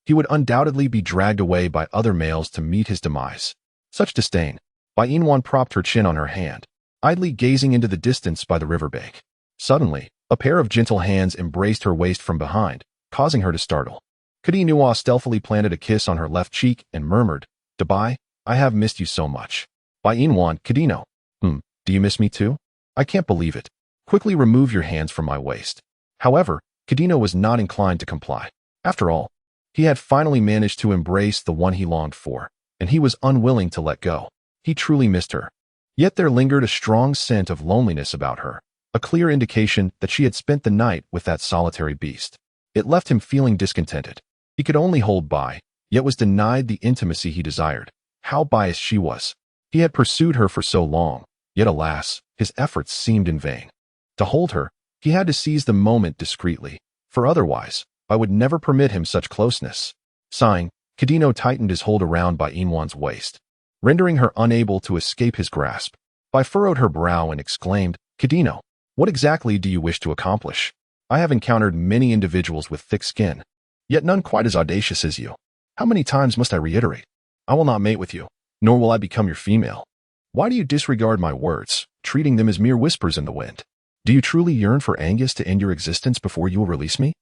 he would undoubtedly be dragged away by other males to meet his demise. Such disdain. Bai Inua propped her chin on her hand, idly gazing into the distance by the riverbank. Suddenly, a pair of gentle hands embraced her waist from behind, causing her to startle. Kadinua stealthily planted a kiss on her left cheek and murmured, "Dabai, I have missed you so much." Bai Inua, Kadino. Do you miss me too? I can't believe it. Quickly remove your hands from my waist. However, Kadino was not inclined to comply. After all, he had finally managed to embrace the one he longed for, and he was unwilling to let go. He truly missed her. Yet there lingered a strong scent of loneliness about her, a clear indication that she had spent the night with that solitary beast. It left him feeling discontented. He could only hold Bai, yet was denied the intimacy he desired. How biased she was. He had pursued her for so long, yet alas, his efforts seemed in vain. To hold her, he had to seize the moment discreetly, for otherwise, I would never permit him such closeness. Sighing, Kadino tightened his hold around Bai Inua's waist, rendering her unable to escape his grasp. Bai furrowed her brow and exclaimed, "Kadino, what exactly do you wish to accomplish? I have encountered many individuals with thick skin, yet none quite as audacious as you. How many times must I reiterate? I will not mate with you, nor will I become your female. Why do you disregard my words, treating them as mere whispers in the wind? Do you truly yearn for Angus to end your existence before you will release me?"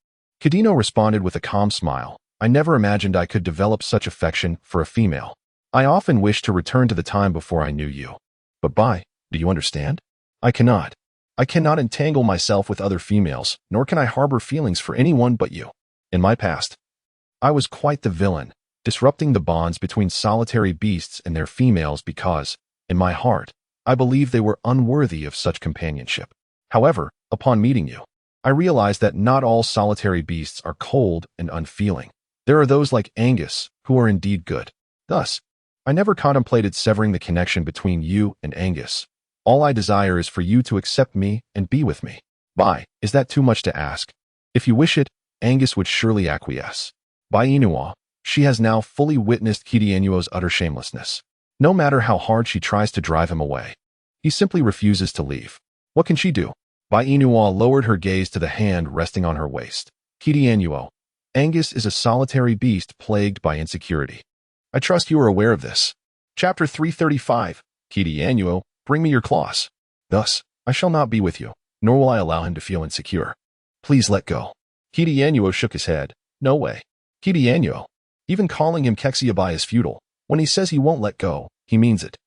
Kadino responded with a calm smile. "I never imagined I could develop such affection for a female. I often wished to return to the time before I knew you. But Bai, do you understand? I cannot. I cannot entangle myself with other females, nor can I harbor feelings for anyone but you. In my past, I was quite the villain, disrupting the bonds between solitary beasts and their females because, in my heart, I believed they were unworthy of such companionship. However, upon meeting you, I realized that not all solitary beasts are cold and unfeeling. There are those like Angus who are indeed good. Thus, I never contemplated severing the connection between you and Angus. All I desire is for you to accept me and be with me. Bai, is that too much to ask? If you wish it, Angus would surely acquiesce. Bai Inua, she has now fully witnessed Kidienuo's utter shamelessness. No matter how hard she tries to drive him away, he simply refuses to leave. What can she do? Bai Inua lowered her gaze to the hand resting on her waist. Kidienuo, Angus is a solitary beast plagued by insecurity. I trust you are aware of this. Chapter 335. Kidienuo, bring me your claws. Thus, I shall not be with you, nor will I allow him to feel insecure. Please let go. Kidienuo shook his head. No way. Kidienuo, even calling him Kexiabai is futile. When he says he won't let go, he means it.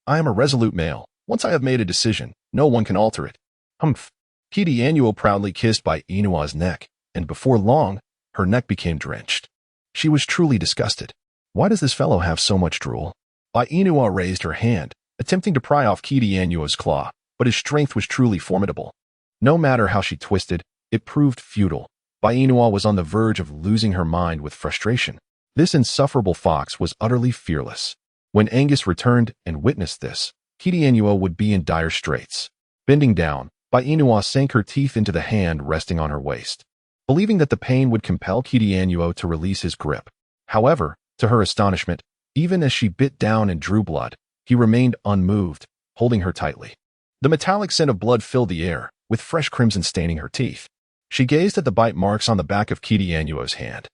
I am a resolute male. Once I have made a decision, no one can alter it. Humph. Kidienuo proudly kissed Bai Inua's neck, and before long, her neck became drenched. She was truly disgusted. Why does this fellow have so much drool? Bai Inua raised her hand, attempting to pry off Kidienuo's claw, but his strength was truly formidable. No matter how she twisted, it proved futile. Bai Inua was on the verge of losing her mind with frustration. This insufferable fox was utterly fearless. When Angus returned and witnessed this, Kidienuo would be in dire straits. Bending down, Bai Inua sank her teeth into the hand resting on her waist, believing that the pain would compel Kidienuo to release his grip. However, to her astonishment, even as she bit down and drew blood, he remained unmoved, holding her tightly. The metallic scent of blood filled the air, with fresh crimson staining her teeth. She gazed at the bite marks on the back of Kidianuo's hand,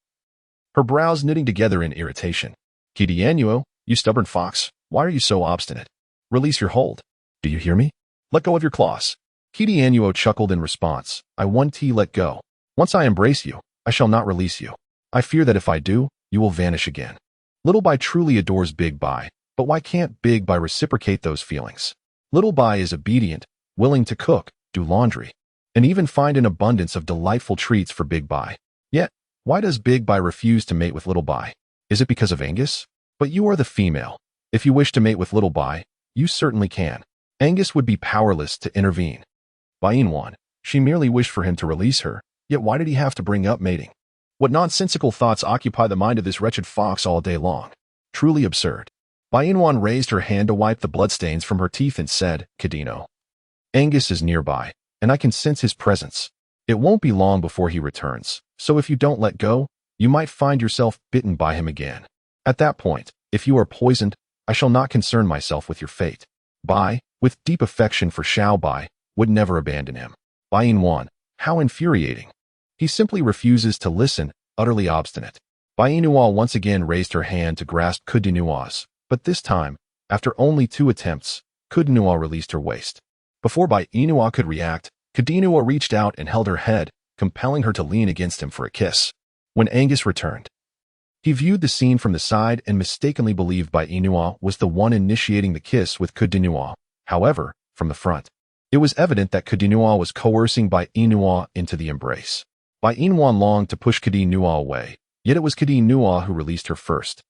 her brows knitting together in irritation. Kidianuo, you stubborn fox, why are you so obstinate? Release your hold. Do you hear me? Let go of your claws. Kidianuo chuckled in response. I want to let go. Once I embrace you, I shall not release you. I fear that if I do, you will vanish again. Little Bai truly adores Big Bai, but why can't Big Bai reciprocate those feelings? Little Bai is obedient, willing to cook, do laundry, and even find an abundance of delightful treats for Big Bai. Yet, why does Big Bai refuse to mate with Little Bai? Is it because of Angus? But you are the female. If you wish to mate with Little Bai, you certainly can. Angus would be powerless to intervene. Bai Inwan, she merely wished for him to release her, yet why did he have to bring up mating? What nonsensical thoughts occupy the mind of this wretched fox all day long? Truly absurd. Bai Inwan raised her hand to wipe the bloodstains from her teeth and said, Cadino. Angus is nearby, and I can sense his presence. It won't be long before he returns, so if you don't let go, you might find yourself bitten by him again. At that point, if you are poisoned, I shall not concern myself with your fate. Bai, with deep affection for Xiao Bai, would never abandon him. Bai Inwan, how infuriating. He simply refuses to listen, utterly obstinate. Bai Inua once again raised her hand to grasp Kudinua's, but this time, after only 2 attempts, Kudinua released her waist. Before Bai Inua could react, Kudinua reached out and held her head, compelling her to lean against him for a kiss. When Angus returned, he viewed the scene from the side and mistakenly believed Bai Inua was the one initiating the kiss with Kudinua. However, from the front, it was evident that Kudinua was coercing Bai Inua into the embrace. Bai Inwan longed to push Kudinua away, yet it was Kudinua who released her first.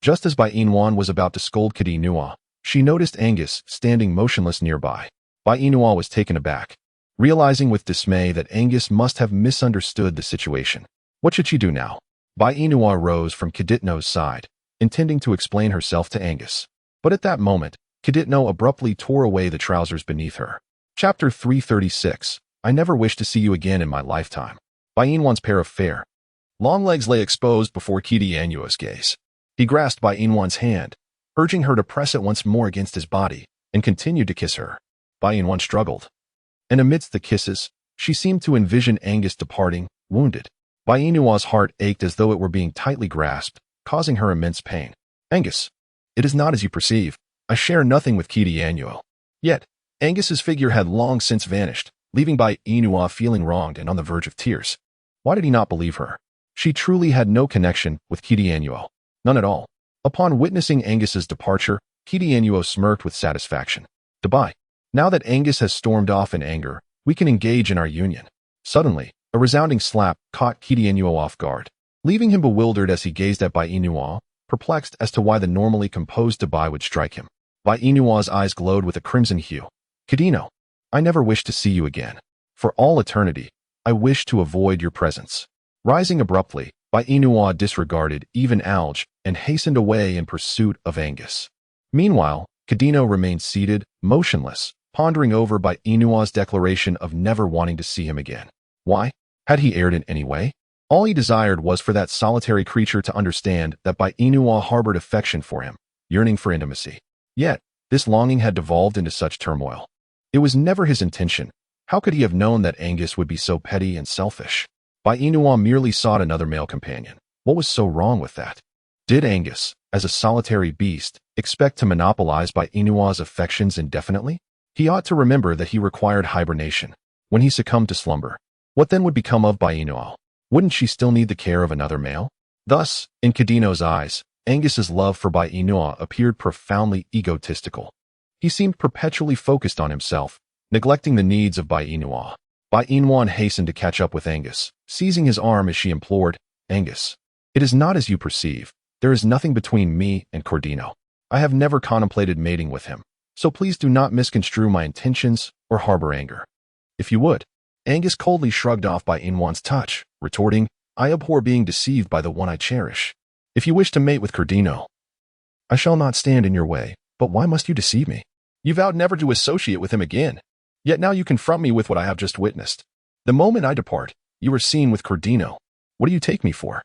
Just as Bai Inwan was about to scold Kudinua, she noticed Angus standing motionless nearby. Bai Inua was taken aback, realizing with dismay that Angus must have misunderstood the situation. What should she do now? Bai Inua rose from Kaditno's side, intending to explain herself to Angus. But at that moment, Kaditno abruptly tore away the trousers beneath her. Chapter 336. I never wish to see you again in my lifetime. Bai Inwan's pair of fair, long legs lay exposed before Kidianuo's gaze. He grasped Bai Inwan's hand, urging her to press it once more against his body, and continued to kiss her. Bai Inwan struggled, and amidst the kisses, she seemed to envision Angus departing, wounded. Bai Inua's heart ached as though it were being tightly grasped, causing her immense pain. Angus, it is not as you perceive. I share nothing with Kidianuo. Yet, Angus's figure had long since vanished, leaving Bai Inua feeling wronged and on the verge of tears. Why did he not believe her? She truly had no connection with Kidianuo. None at all. Upon witnessing Angus's departure, Kidianuo smirked with satisfaction. Goodbye. Now that Angus has stormed off in anger, we can engage in our union. Suddenly, a resounding slap caught Kidianuo off guard, leaving him bewildered as he gazed at Bai Inua, perplexed as to why the normally composed Dabai would strike him. Bai Inua's eyes glowed with a crimson hue. Kadino, I never wish to see you again. For all eternity, I wish to avoid your presence. Rising abruptly, Bai Inua disregarded even Alge and hastened away in pursuit of Angus. Meanwhile, Kadino remained seated, motionless, pondering over Bai Inua's declaration of never wanting to see him again. Why? Had he erred in any way? All he desired was for that solitary creature to understand that Bai Inua harbored affection for him, yearning for intimacy. Yet, this longing had devolved into such turmoil. It was never his intention. How could he have known that Angus would be so petty and selfish? Bai Inua merely sought another male companion. What was so wrong with that? Did Angus, as a solitary beast, expect to monopolize Bai Inua's affections indefinitely? He ought to remember that he required hibernation. When he succumbed to slumber, what then would become of Bai Inua? Wouldn't she still need the care of another male? Thus, in Kadino's eyes, Angus's love for Bai Inua appeared profoundly egotistical. He seemed perpetually focused on himself, neglecting the needs of Bai Inua. Bai Inwan hastened to catch up with Angus, seizing his arm as she implored, Angus, it is not as you perceive. There is nothing between me and Cordino. I have never contemplated mating with him, so please do not misconstrue my intentions or harbor anger. If you would. Angus coldly shrugged off Bai Inwan's touch, retorting, I abhor being deceived by the one I cherish. If you wish to mate with Cordino, I shall not stand in your way, but why must you deceive me? You vowed never to associate with him again. Yet now you confront me with what I have just witnessed. The moment I depart, you are seen with Cordino. What do you take me for?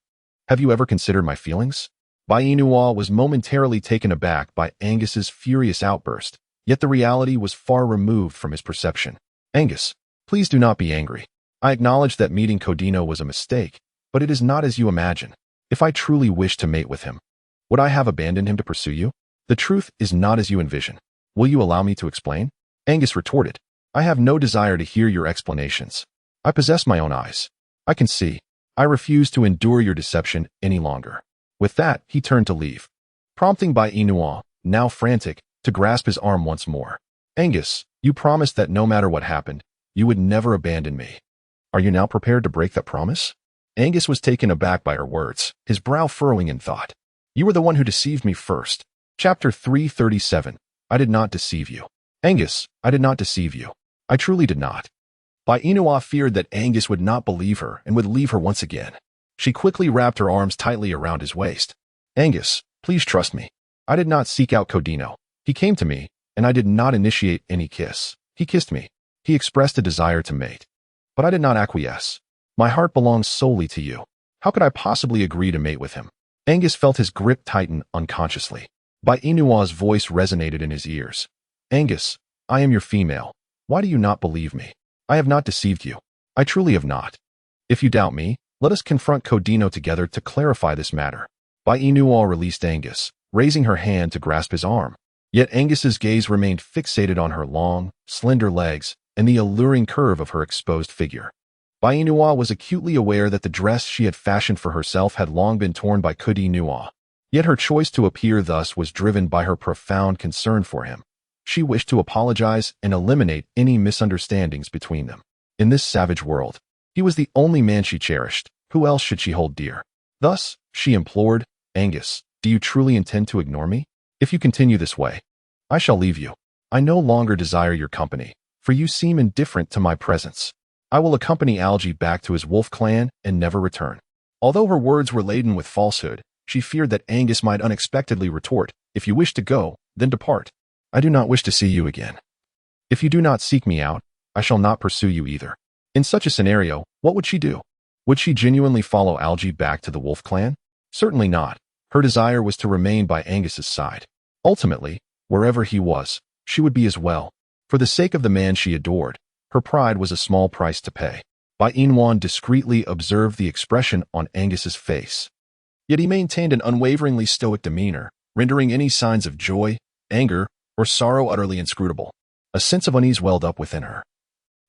Have you ever considered my feelings? Bai Inua was momentarily taken aback by Angus's furious outburst, yet the reality was far removed from his perception. Angus, Please do not be angry. I acknowledge that meeting Codino was a mistake, but it is not as you imagine. If I truly wished to mate with him, would I have abandoned him to pursue you? The truth is not as you envision. Will you allow me to explain? Angus retorted. I have no desire to hear your explanations. I possess my own eyes. I can see. I refuse to endure your deception any longer. With that, he turned to leave, prompting Bai Inouan, now frantic, to grasp his arm once more. Angus, you promised that no matter what happened, you would never abandon me. Are you now prepared to break that promise? Angus was taken aback by her words, his brow furrowing in thought. You were the one who deceived me first. Chapter 337. I did not deceive you. Angus, I did not deceive you. I truly did not. Bai Inouan feared that Angus would not believe her and would leave her once again. She quickly wrapped her arms tightly around his waist. Angus, please trust me. I did not seek out Codino. He came to me, and I did not initiate any kiss. He kissed me. He expressed a desire to mate. But I did not acquiesce. My heart belongs solely to you. How could I possibly agree to mate with him? Angus felt his grip tighten unconsciously. Bai Inouan's voice resonated in his ears. Angus, I am your female. Why do you not believe me? I have not deceived you. I truly have not. If you doubt me, let us confront Codino together to clarify this matter. Bai Inouan released Angus, raising her hand to grasp his arm. Yet Angus's gaze remained fixated on her long, slender legs and the alluring curve of her exposed figure. Bai Inouan was acutely aware that the dress she had fashioned for herself had long been torn by Codino. Yet her choice to appear thus was driven by her profound concern for him. She wished to apologize and eliminate any misunderstandings between them. In this savage world, he was the only man she cherished. Who else should she hold dear? Thus, she implored, Angus, do you truly intend to ignore me? If you continue this way, I shall leave you. I no longer desire your company, for you seem indifferent to my presence. I will accompany Algie back to his wolf clan and never return. Although her words were laden with falsehood, she feared that Angus might unexpectedly retort, if you wish to go, then depart. I do not wish to see you again. If you do not seek me out, I shall not pursue you either. In such a scenario, what would she do? Would she genuinely follow Algie back to the wolf clan? Certainly not. Her desire was to remain by Angus's side. Ultimately, wherever he was, she would be as well. For the sake of the man she adored, her pride was a small price to pay. Bai Inouan discreetly observed the expression on Angus's face. Yet he maintained an unwaveringly stoic demeanor, rendering any signs of joy, anger, or sorrow utterly inscrutable. A sense of unease welled up within her.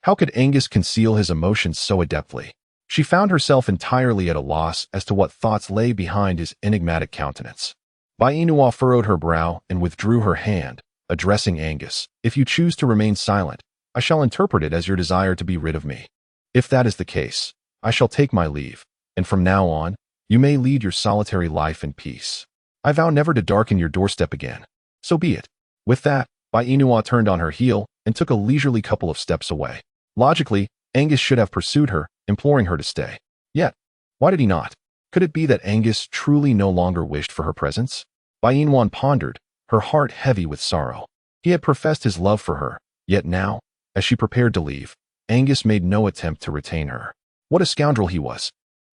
How could Angus conceal his emotions so adeptly? She found herself entirely at a loss as to what thoughts lay behind his enigmatic countenance. Bai Inouan furrowed her brow and withdrew her hand, addressing Angus. If you choose to remain silent, I shall interpret it as your desire to be rid of me. If that is the case, I shall take my leave, and from now on, you may lead your solitary life in peace. I vow never to darken your doorstep again. So be it. With that, Bai Inouan turned on her heel and took a leisurely couple of steps away. Logically, Angus should have pursued her, imploring her to stay. Yet, why did he not? Could it be that Angus truly no longer wished for her presence? Bai Inouan pondered, her heart heavy with sorrow. He had professed his love for her, yet now, as she prepared to leave, Angus made no attempt to retain her. What a scoundrel he was.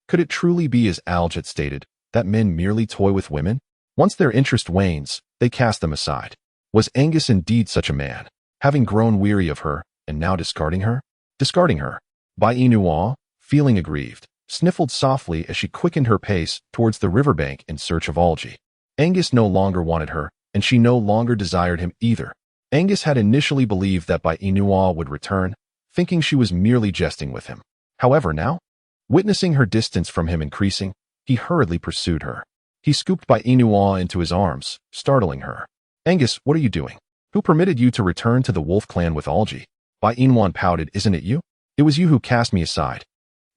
Could it truly be as Alge had stated, that men merely toy with women? Once their interest wanes, they cast them aside. Was Angus indeed such a man, having grown weary of her, and now discarding her? Discarding her. Bai Inouan, feeling aggrieved, sniffled softly as she quickened her pace towards the riverbank in search of Algie. Angus no longer wanted her, and she no longer desired him either. Angus had initially believed that Bai Inouan would return, thinking she was merely jesting with him. However, now, witnessing her distance from him increasing, he hurriedly pursued her. He scooped Bai Inouan into his arms, startling her. Angus, what are you doing? Who permitted you to return to the wolf clan with Algie? Bai Inouan pouted, isn't it you? It was you who cast me aside.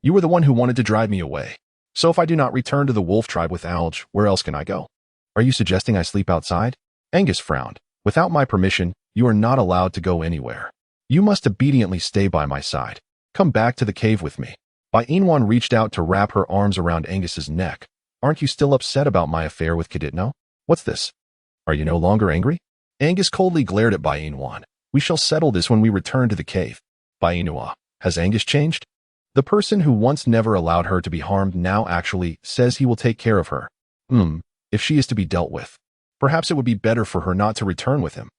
You were the one who wanted to drive me away. So if I do not return to the wolf tribe with Alge, where else can I go? Are you suggesting I sleep outside? Angus frowned. Without my permission, you are not allowed to go anywhere. You must obediently stay by my side. Come back to the cave with me. Bai Inouan reached out to wrap her arms around Angus's neck. Aren't you still upset about my affair with Codino? What's this? Are you no longer angry? Angus coldly glared at Bai Inouan. We shall settle this when we return to the cave. Bai Inouan, has Angus changed? The person who once never allowed her to be harmed now actually says he will take care of her. If she is to be dealt with, perhaps it would be better for her not to return with him.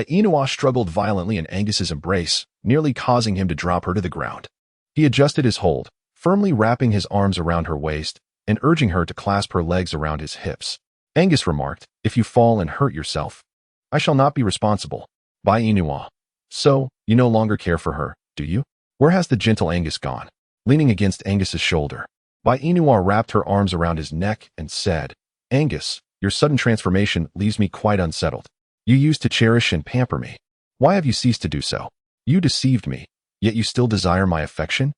Inua struggled violently in Angus's embrace, nearly causing him to drop her to the ground. He adjusted his hold, firmly wrapping his arms around her waist and urging her to clasp her legs around his hips. Angus remarked, "If you fall and hurt yourself, I shall not be responsible." Inua. "So, you no longer care for her, do you? Where has the gentle Angus gone?" Leaning against Angus's shoulder, Inua wrapped her arms around his neck and said, "Angus, your sudden transformation leaves me quite unsettled. You used to cherish and pamper me. Why have you ceased to do so? You deceived me, yet you still desire my affection?"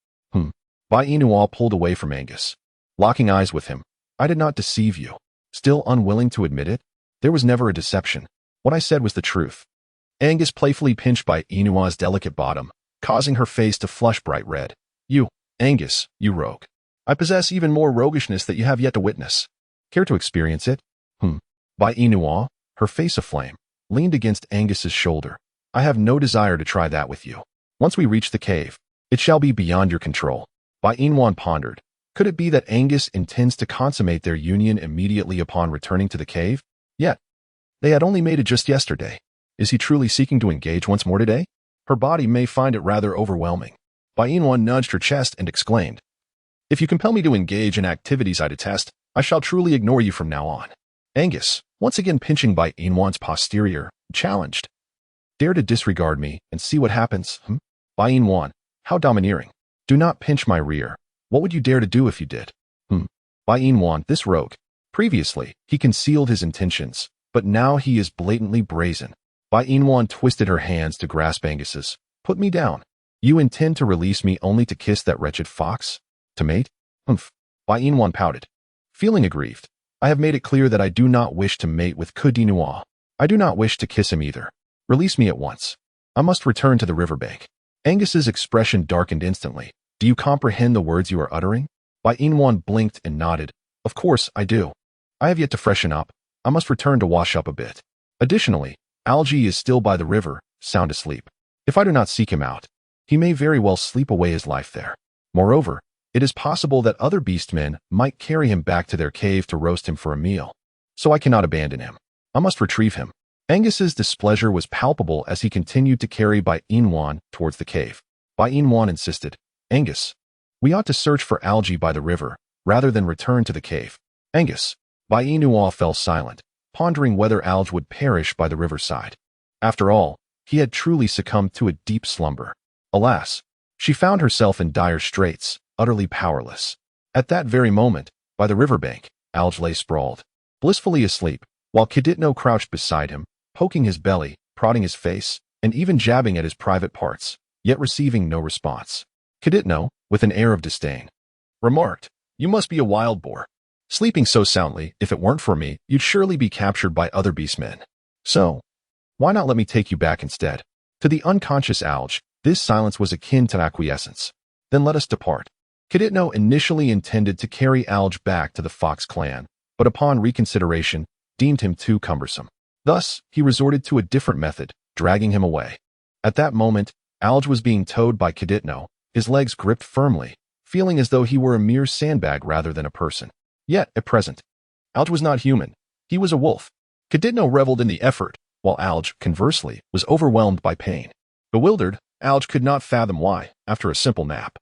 Inua pulled away from Angus, locking eyes with him. "I did not deceive you." Still unwilling to admit it, "There was never a deception. What I said was the truth." Angus playfully pinched Inua's delicate bottom, causing her face to flush bright red. "You, Angus, you rogue. I possess even more roguishness that you have yet to witness. Care to experience it?" Inua, her face aflame, leaned against Angus's shoulder. "I have no desire to try that with you. Once we reach the cave, it shall be beyond your control." Inua pondered. Could it be that Angus intends to consummate their union immediately upon returning to the cave? Yet, they had only made it just yesterday. Is he truly seeking to engage once more today? Her body may find it rather overwhelming. Inua nudged her chest and exclaimed, "If you compel me to engage in activities I detest, I shall truly ignore you from now on." Angus, once again pinching Inua's posterior, challenged, "Dare to disregard me and see what happens, Inua, how domineering. Do not pinch my rear. What would you dare to do if you did?" Inua, this rogue. Previously, he concealed his intentions, but now he is blatantly brazen. Inua twisted her hands to grasp Angus's. "Put me down. You intend to release me only to kiss that wretched fox? To mate?" Inua pouted, feeling aggrieved. "I have made it clear that I do not wish to mate with Kudinua. I do not wish to kiss him either. Release me at once. I must return to the riverbank." Angus's expression darkened instantly. "Do you comprehend the words you are uttering?" Inua blinked and nodded. "Of course, I do. I have yet to freshen up. I must return to wash up a bit. Additionally, Algie is still by the river, sound asleep. If I do not seek him out, he may very well sleep away his life there. Moreover, it is possible that other beastmen might carry him back to their cave to roast him for a meal. So I cannot abandon him. I must retrieve him." Angus's displeasure was palpable as he continued to carry Inua towards the cave. Inua insisted, "Angus, we ought to search for Algie by the river, rather than return to the cave." Angus. Inua fell silent, pondering whether Alge would perish by the riverside. After all, he had truly succumbed to a deep slumber. Alas, she found herself in dire straits, utterly powerless. At that very moment, by the riverbank, Alge lay sprawled, blissfully asleep, while Kiditno crouched beside him, poking his belly, prodding his face, and even jabbing at his private parts, yet receiving no response. Kiditno, with an air of disdain, remarked, "You must be a wild boar. Sleeping so soundly, if it weren't for me, you'd surely be captured by other beastmen. So, why not let me take you back instead?" To the unconscious Alge, this silence was akin to acquiescence. "Then let us depart." Kiditno initially intended to carry Alge back to the Fox clan, but upon reconsideration, deemed him too cumbersome. Thus, he resorted to a different method, dragging him away. At that moment, Alge was being towed by Kiditno, his legs gripped firmly, feeling as though he were a mere sandbag rather than a person. Yet, at present, Alge was not human. He was a wolf. Kiditno reveled in the effort, while Alge, conversely, was overwhelmed by pain. Bewildered, Alge could not fathom why, after a simple nap,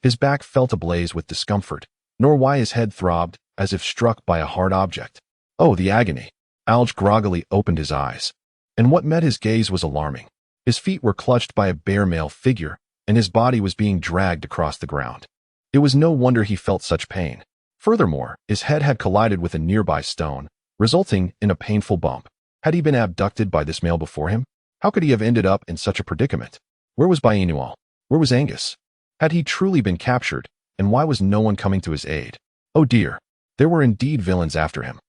his back felt ablaze with discomfort, nor why his head throbbed as if struck by a hard object. Oh, the agony! Alge groggily opened his eyes, and what met his gaze was alarming. His feet were clutched by a bare male figure, and his body was being dragged across the ground. It was no wonder he felt such pain. Furthermore, his head had collided with a nearby stone, resulting in a painful bump. Had he been abducted by this male before him? How could he have ended up in such a predicament? Where was Inual? Where was Angus? Had he truly been captured, and why was no one coming to his aid? Oh dear, there were indeed villains after him.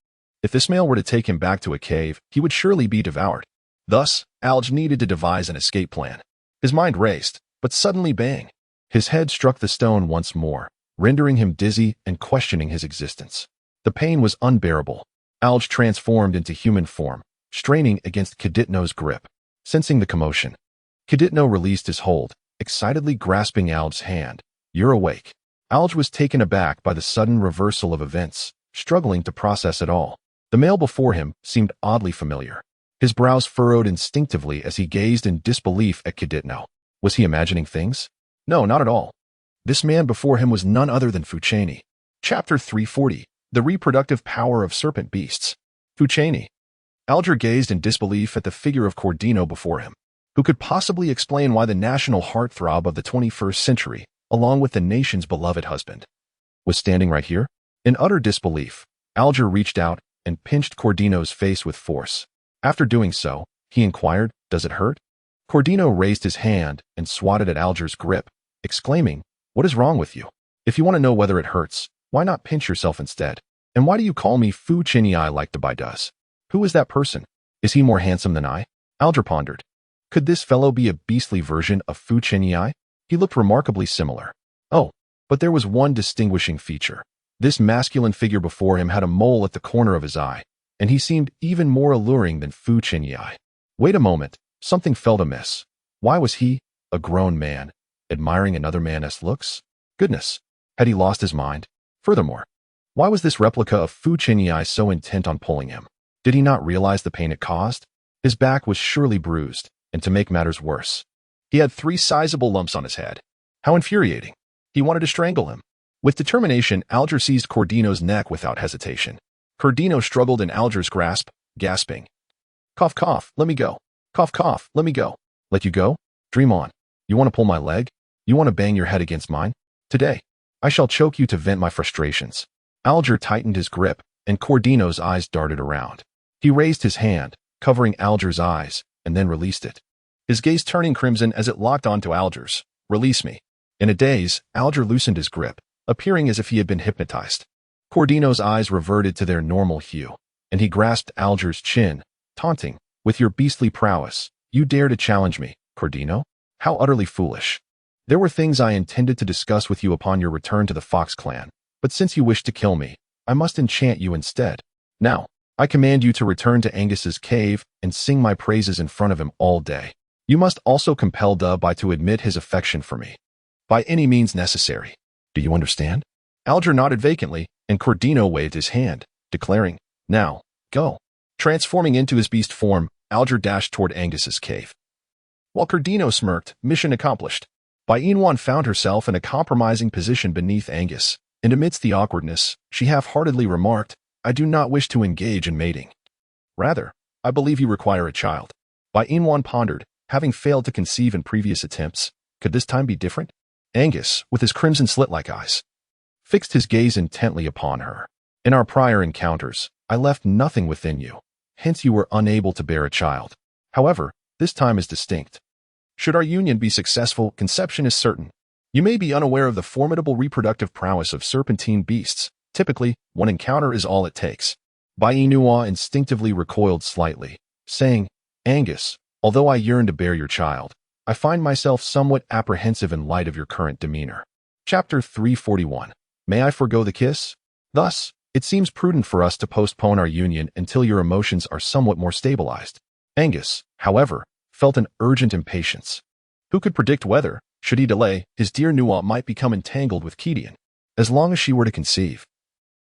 If this male were to take him back to a cave, he would surely be devoured. Thus, Alge needed to devise an escape plan. His mind raced, but suddenly bang! His head struck the stone once more, rendering him dizzy and questioning his existence. The pain was unbearable. Alge transformed into human form, straining against Kiditno's grip. Sensing the commotion, Kiditno released his hold, excitedly grasping Alge's hand. "You're awake." Alge was taken aback by the sudden reversal of events, struggling to process it all. The male before him seemed oddly familiar. His brows furrowed instinctively as he gazed in disbelief at Kaditno. Was he imagining things? No, not at all. This man before him was none other than Fuceni. Chapter 340. The Reproductive Power of Serpent Beasts. Fuceni. Alger gazed in disbelief at the figure of Cordino before him. Who could possibly explain why the national heartthrob of the 21st century, along with the nation's beloved husband, was standing right here? In utter disbelief, Alger reached out and pinched Cordino's face with force. After doing so, he inquired, "Does it hurt?" Cordino raised his hand and swatted at Alger's grip, exclaiming, "What is wrong with you? If you want to know whether it hurts, why not pinch yourself instead? And why do you call me Fuceni like the Bai does? Who is that person? Is he more handsome than I?" Alger pondered. Could this fellow be a beastly version of Fuceni? He looked remarkably similar. Oh, but there was one distinguishing feature. This masculine figure before him had a mole at the corner of his eye, and he seemed even more alluring than Fuceni. Wait a moment, something felt amiss. Why was he, a grown man, admiring another man's looks? Goodness, had he lost his mind? Furthermore, why was this replica of Fuceni so intent on pulling him? Did he not realize the pain it caused? His back was surely bruised, and to make matters worse, he had 3 sizable lumps on his head. How infuriating. He wanted to strangle him. With determination, Alger seized Cordino's neck without hesitation. Cordino struggled in Alger's grasp, gasping. "Cough, cough, let me go. Cough, cough, let me go." "Let you go? Dream on. You want to pull my leg? You want to bang your head against mine? Today, I shall choke you to vent my frustrations." Alger tightened his grip, and Cordino's eyes darted around. He raised his hand, covering Alger's eyes, and then released it. His gaze turning crimson as it locked onto Alger's. "Release me." In a daze, Alger loosened his grip, appearing as if he had been hypnotized. Cordino's eyes reverted to their normal hue, and he grasped Alger's chin, taunting, "With your beastly prowess, you dare to challenge me, Cordino? How utterly foolish. There were things I intended to discuss with you upon your return to the Fox clan, but since you wish to kill me, I must enchant you instead. Now, I command you to return to Angus's cave and sing my praises in front of him all day. You must also compel Bai to admit his affection for me, by any means necessary. Do you understand?" Alger nodded vacantly, and Cordino waved his hand, declaring, "Now, go." Transforming into his beast form, Alger dashed toward Angus's cave. While Cordino smirked, mission accomplished. Bai Inwan found herself in a compromising position beneath Angus, and amidst the awkwardness, she half-heartedly remarked, "I do not wish to engage in mating. Rather, I believe you require a child." Bai Inwan pondered, having failed to conceive in previous attempts. Could this time be different? Angus, with his crimson slit-like eyes, fixed his gaze intently upon her. "In our prior encounters, I left nothing within you. Hence you were unable to bear a child. However, this time is distinct. Should our union be successful, conception is certain. You may be unaware of the formidable reproductive prowess of serpentine beasts. Typically, one encounter is all it takes." Bai Inwan instinctively recoiled slightly, saying, "Angus, although I yearn to bear your child, I find myself somewhat apprehensive in light of your current demeanor." Chapter 341. May I forgo the kiss? Thus, it seems prudent for us to postpone our union until your emotions are somewhat more stabilized. Angus, however, felt an urgent impatience. Who could predict whether, should he delay, his dear Nua might become entangled with Kidian? As long as she were to conceive,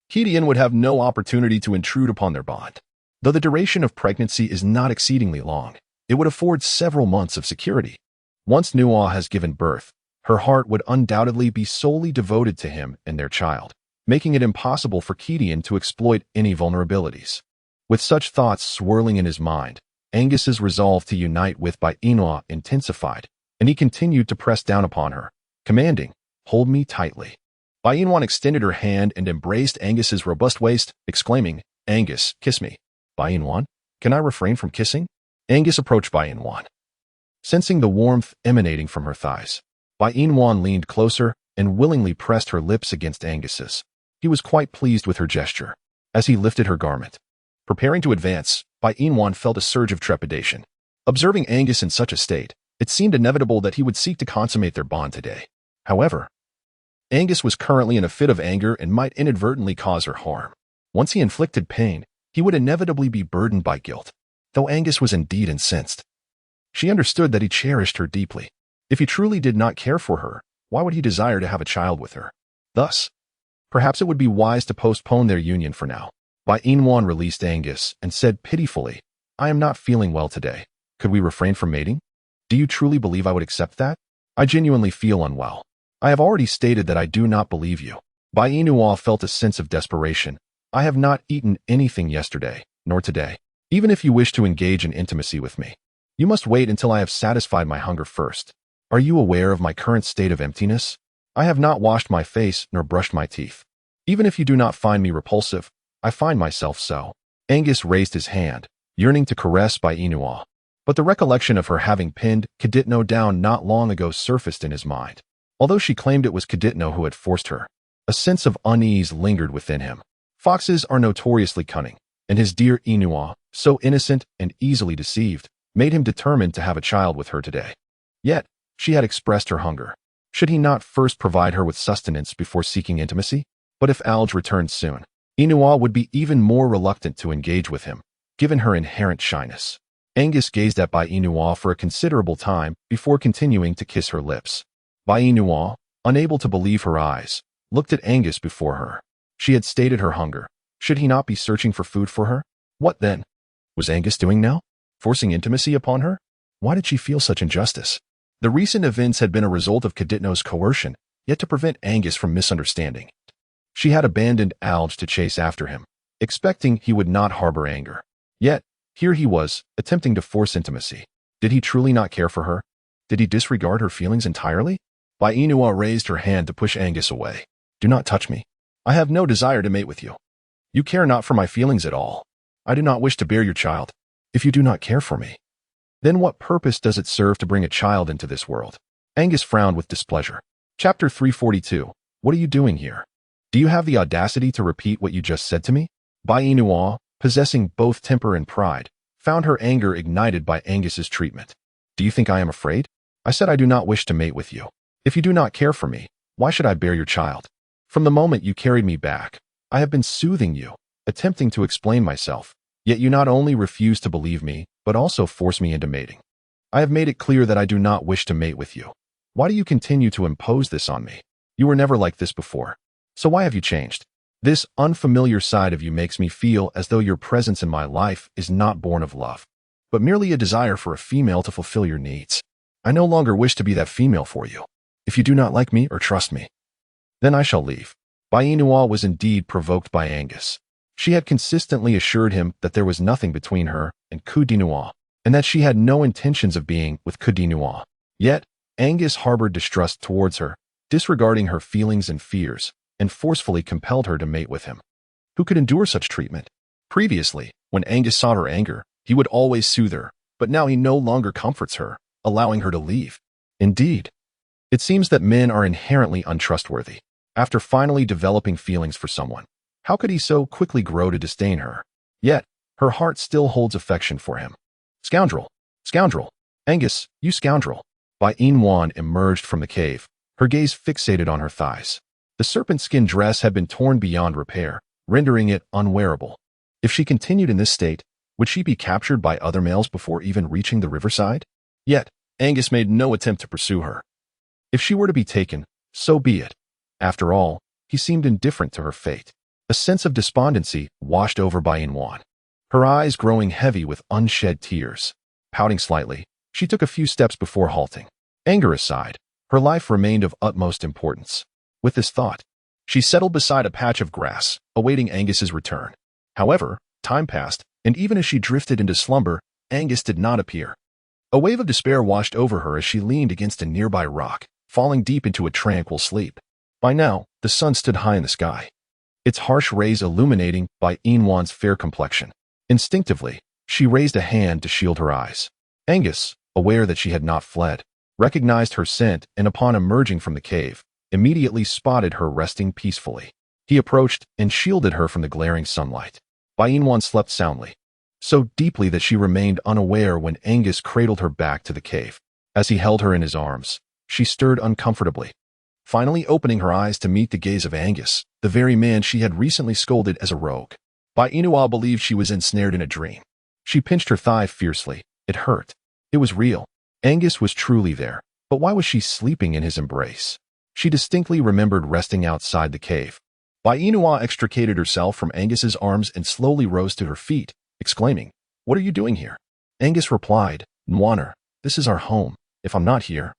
Kidian would have no opportunity to intrude upon their bond. Though the duration of pregnancy is not exceedingly long, it would afford several months of security. Once Nua has given birth, her heart would undoubtedly be solely devoted to him and their child, making it impossible for Kidian to exploit any vulnerabilities. With such thoughts swirling in his mind, Angus's resolve to unite with Bai Inwan intensified, and he continued to press down upon her, commanding, "Hold me tightly." Bai Inwan extended her hand and embraced Angus's robust waist, exclaiming, "Angus, kiss me." "Bai Inwan, can I refrain from kissing?" Angus approached Bai Inwan. Sensing the warmth emanating from her thighs, Bai Inwan leaned closer and willingly pressed her lips against Angus's. He was quite pleased with her gesture, as he lifted her garment. Preparing to advance, Bai Inwan felt a surge of trepidation. Observing Angus in such a state, it seemed inevitable that he would seek to consummate their bond today. However, Angus was currently in a fit of anger and might inadvertently cause her harm. Once he inflicted pain, he would inevitably be burdened by guilt. Though Angus was indeed incensed, she understood that he cherished her deeply. If he truly did not care for her, why would he desire to have a child with her? Thus, perhaps it would be wise to postpone their union for now. Bai Inwan released Angus and said pitifully, I am not feeling well today. Could we refrain from mating? Do you truly believe I would accept that? I genuinely feel unwell. I have already stated that I do not believe you. Bai Inua felt a sense of desperation. I have not eaten anything yesterday, nor today. Even if you wish to engage in intimacy with me, you must wait until I have satisfied my hunger first. Are you aware of my current state of emptiness? I have not washed my face nor brushed my teeth. Even if you do not find me repulsive, I find myself so. Angus raised his hand, yearning to caress Bai Inua. But the recollection of her having pinned Kaditno down not long ago surfaced in his mind. Although she claimed it was Kaditno who had forced her, a sense of unease lingered within him. Foxes are notoriously cunning, and his dear Inua, so innocent and easily deceived, made him determined to have a child with her today. Yet, she had expressed her hunger. Should he not first provide her with sustenance before seeking intimacy? But if Alge returned soon, Inua would be even more reluctant to engage with him, given her inherent shyness. Angus gazed at Bai Inua for a considerable time before continuing to kiss her lips. Bai Inua, unable to believe her eyes, looked at Angus before her. She had stated her hunger. Should he not be searching for food for her? What then? Was Angus doing now? Forcing intimacy upon her? Why did she feel such injustice? The recent events had been a result of Kaditno's coercion, yet to prevent Angus from misunderstanding, she had abandoned Alge to chase after him, expecting he would not harbor anger. Yet, here he was, attempting to force intimacy. Did he truly not care for her? Did he disregard her feelings entirely? Bai Inua raised her hand to push Angus away. Do not touch me. I have no desire to mate with you. You care not for my feelings at all. I do not wish to bear your child. If you do not care for me, then what purpose does it serve to bring a child into this world? Angus frowned with displeasure. Chapter 342. What are you doing here? Do you have the audacity to repeat what you just said to me? Bai Inua, possessing both temper and pride, found her anger ignited by Angus's treatment. Do you think I am afraid? I said I do not wish to mate with you. If you do not care for me, why should I bear your child? From the moment you carried me back, I have been soothing you, attempting to explain myself, yet you not only refuse to believe me, but also force me into mating. I have made it clear that I do not wish to mate with you. Why do you continue to impose this on me? You were never like this before. So why have you changed? This unfamiliar side of you makes me feel as though your presence in my life is not born of love, but merely a desire for a female to fulfill your needs. I no longer wish to be that female for you. If you do not like me or trust me, then I shall leave. Bai Inua was indeed provoked by Angus. She had consistently assured him that there was nothing between her and Kaditno, and that she had no intentions of being with Kaditno. Yet, Angus harbored distrust towards her, disregarding her feelings and fears, and forcefully compelled her to mate with him. Who could endure such treatment? Previously, when Angus saw her anger, he would always soothe her, but now he no longer comforts her, allowing her to leave. Indeed, it seems that men are inherently untrustworthy. After finally developing feelings for someone, how could he so quickly grow to disdain her? Yet, her heart still holds affection for him. Scoundrel! Scoundrel! Angus, you scoundrel! Bai Inwan emerged from the cave, her gaze fixated on her thighs. The serpent skin dress had been torn beyond repair, rendering it unwearable. If she continued in this state, would she be captured by other males before even reaching the riverside? Yet, Angus made no attempt to pursue her. If she were to be taken, so be it. After all, he seemed indifferent to her fate. A sense of despondency washed over Bai Inwan, her eyes growing heavy with unshed tears. Pouting slightly, she took a few steps before halting. Anger aside, her life remained of utmost importance. With this thought, she settled beside a patch of grass, awaiting Angus's return. However, time passed, and even as she drifted into slumber, Angus did not appear. A wave of despair washed over her as she leaned against a nearby rock, falling deep into a tranquil sleep. By now, the sun stood high in the sky, its harsh rays illuminating Bai Inwan's fair complexion. Instinctively, she raised a hand to shield her eyes. Angus, aware that she had not fled, recognized her scent and upon emerging from the cave, immediately spotted her resting peacefully. He approached and shielded her from the glaring sunlight. Bai Inwan slept soundly, so deeply that she remained unaware when Angus cradled her back to the cave. As he held her in his arms, she stirred uncomfortably, finally opening her eyes to meet the gaze of Angus, the very man she had recently scolded as a rogue. Bai Inua believed she was ensnared in a dream. She pinched her thigh fiercely. It hurt. It was real. Angus was truly there, but why was she sleeping in his embrace? She distinctly remembered resting outside the cave. Bai Inua extricated herself from Angus's arms and slowly rose to her feet, exclaiming, What are you doing here? Angus replied, Nwaner, this is our home. If I'm not here,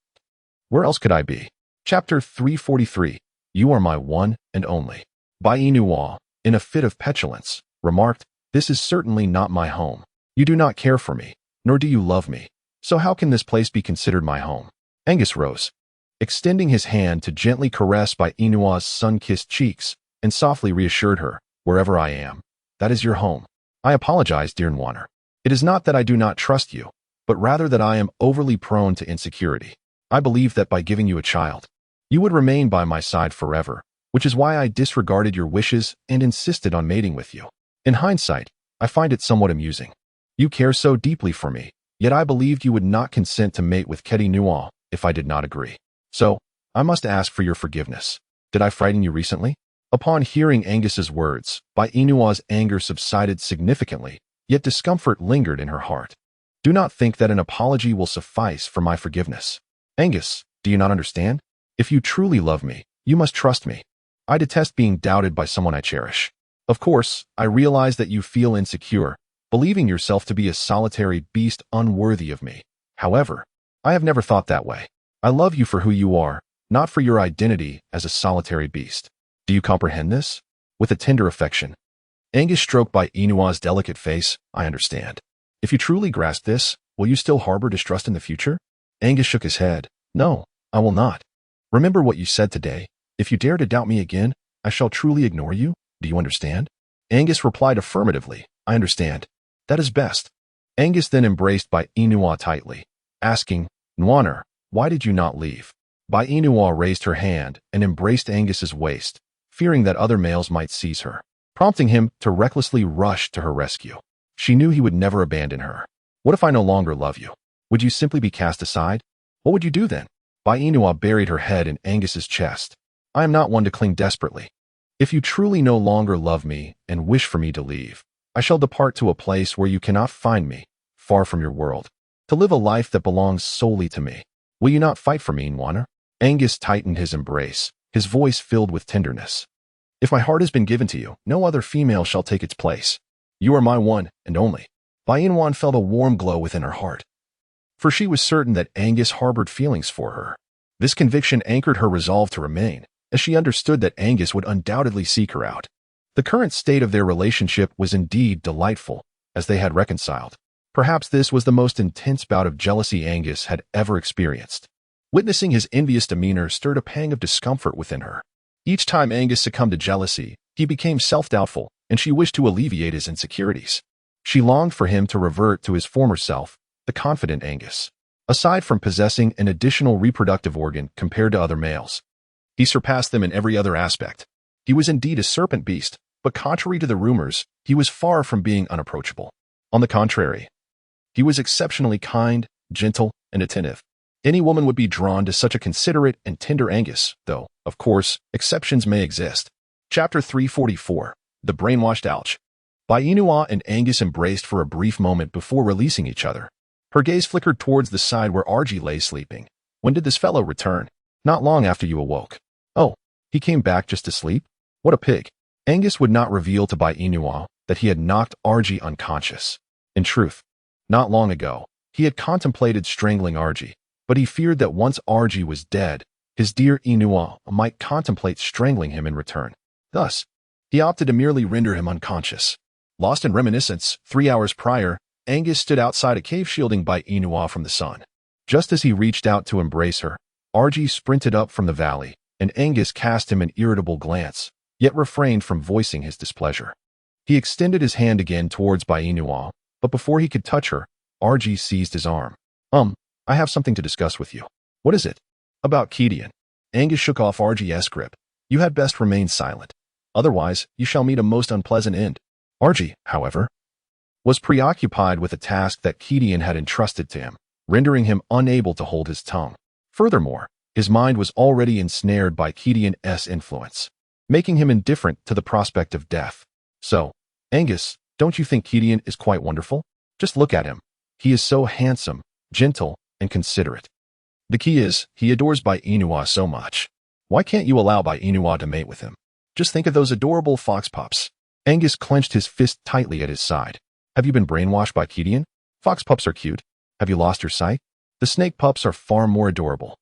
where else could I be? Chapter 343. You are my one and only. Bainua, in a fit of petulance, remarked, This is certainly not my home. You do not care for me, nor do you love me. So how can this place be considered my home? Angus rose, extending his hand to gently caress Bainua's sun-kissed cheeks, and softly reassured her, Wherever I am, that is your home. I apologize, dear Nwaner. It is not that I do not trust you, but rather that I am overly prone to insecurity. I believe that by giving you a child, you would remain by my side forever, which is why I disregarded your wishes and insisted on mating with you. In hindsight, I find it somewhat amusing. You care so deeply for me, yet I believed you would not consent to mate with Keti Nua if I did not agree. So, I must ask for your forgiveness. Did I frighten you recently? Upon hearing Angus's words, Bainua's anger subsided significantly, yet discomfort lingered in her heart. Do not think that an apology will suffice for my forgiveness. Angus, do you not understand? If you truly love me, you must trust me. I detest being doubted by someone I cherish. Of course, I realize that you feel insecure, believing yourself to be a solitary beast unworthy of me. However, I have never thought that way. I love you for who you are, not for your identity as a solitary beast. Do you comprehend this? With a tender affection, Angus stroked Bainua's delicate face, I understand. If you truly grasp this, will you still harbor distrust in the future? Angus shook his head. No, I will not. Remember what you said today. If you dare to doubt me again, I shall truly ignore you. Do you understand? Angus replied affirmatively. I understand. That is best. Angus then embraced Bainua tightly, asking, Nwaner, why did you not leave? Bainua raised her hand and embraced Angus's waist, fearing that other males might seize her, prompting him to recklessly rush to her rescue. She knew he would never abandon her. What if I no longer love you? Would you simply be cast aside? What would you do then? Bainua buried her head in Angus's chest. I am not one to cling desperately. If you truly no longer love me and wish for me to leave, I shall depart to a place where you cannot find me, far from your world, to live a life that belongs solely to me. Will you not fight for me, Nwaner? Angus tightened his embrace, his voice filled with tenderness. If my heart has been given to you, no other female shall take its place. You are my one and only. Bainua felt a warm glow within her heart, for she was certain that Angus harbored feelings for her. This conviction anchored her resolve to remain, as she understood that Angus would undoubtedly seek her out. The current state of their relationship was indeed delightful, as they had reconciled. Perhaps this was the most intense bout of jealousy Angus had ever experienced. Witnessing his envious demeanor stirred a pang of discomfort within her. Each time Angus succumbed to jealousy, he became self-doubtful, and she wished to alleviate his insecurities. She longed for him to revert to his former self, the confident Angus. Aside from possessing an additional reproductive organ compared to other males, he surpassed them in every other aspect. He was indeed a serpent beast, but contrary to the rumors, he was far from being unapproachable. On the contrary, he was exceptionally kind, gentle, and attentive. Any woman would be drawn to such a considerate and tender Angus, though, of course, exceptions may exist. Chapter 344. The Brainwashed Ouch. Bainua and Angus embraced for a brief moment before releasing each other. Her gaze flickered towards the side where Argy lay sleeping. When did this fellow return? Not long after you awoke. Oh, he came back just to sleep? What a pig. Angus would not reveal to Bainua that he had knocked Argy unconscious. In truth, not long ago, he had contemplated strangling Argy, but he feared that once Argy was dead, his dear Inua might contemplate strangling him in return. Thus, he opted to merely render him unconscious. Lost in reminiscence, 3 hours prior, Angus stood outside a cave shielding Bainua from the sun. Just as he reached out to embrace her, Argy sprinted up from the valley, and Angus cast him an irritable glance, yet refrained from voicing his displeasure. He extended his hand again towards Bainua, but before he could touch her, Argy seized his arm. I have something to discuss with you. What is it? About Kedian. Angus shook off Argy's grip. You had best remain silent. Otherwise, you shall meet a most unpleasant end. Argy, however, was preoccupied with a task that Kedian had entrusted to him, rendering him unable to hold his tongue. Furthermore, his mind was already ensnared by Kedian's influence, making him indifferent to the prospect of death. So, Angus, don't you think Kedian is quite wonderful? Just look at him. He is so handsome, gentle, and considerate. The key is, he adores Bainua so much. Why can't you allow Bainua to mate with him? Just think of those adorable fox pups. Angus clenched his fist tightly at his side. Have you been brainwashed by Gideon? Fox pups are cute. Have you lost your sight? The snake pups are far more adorable.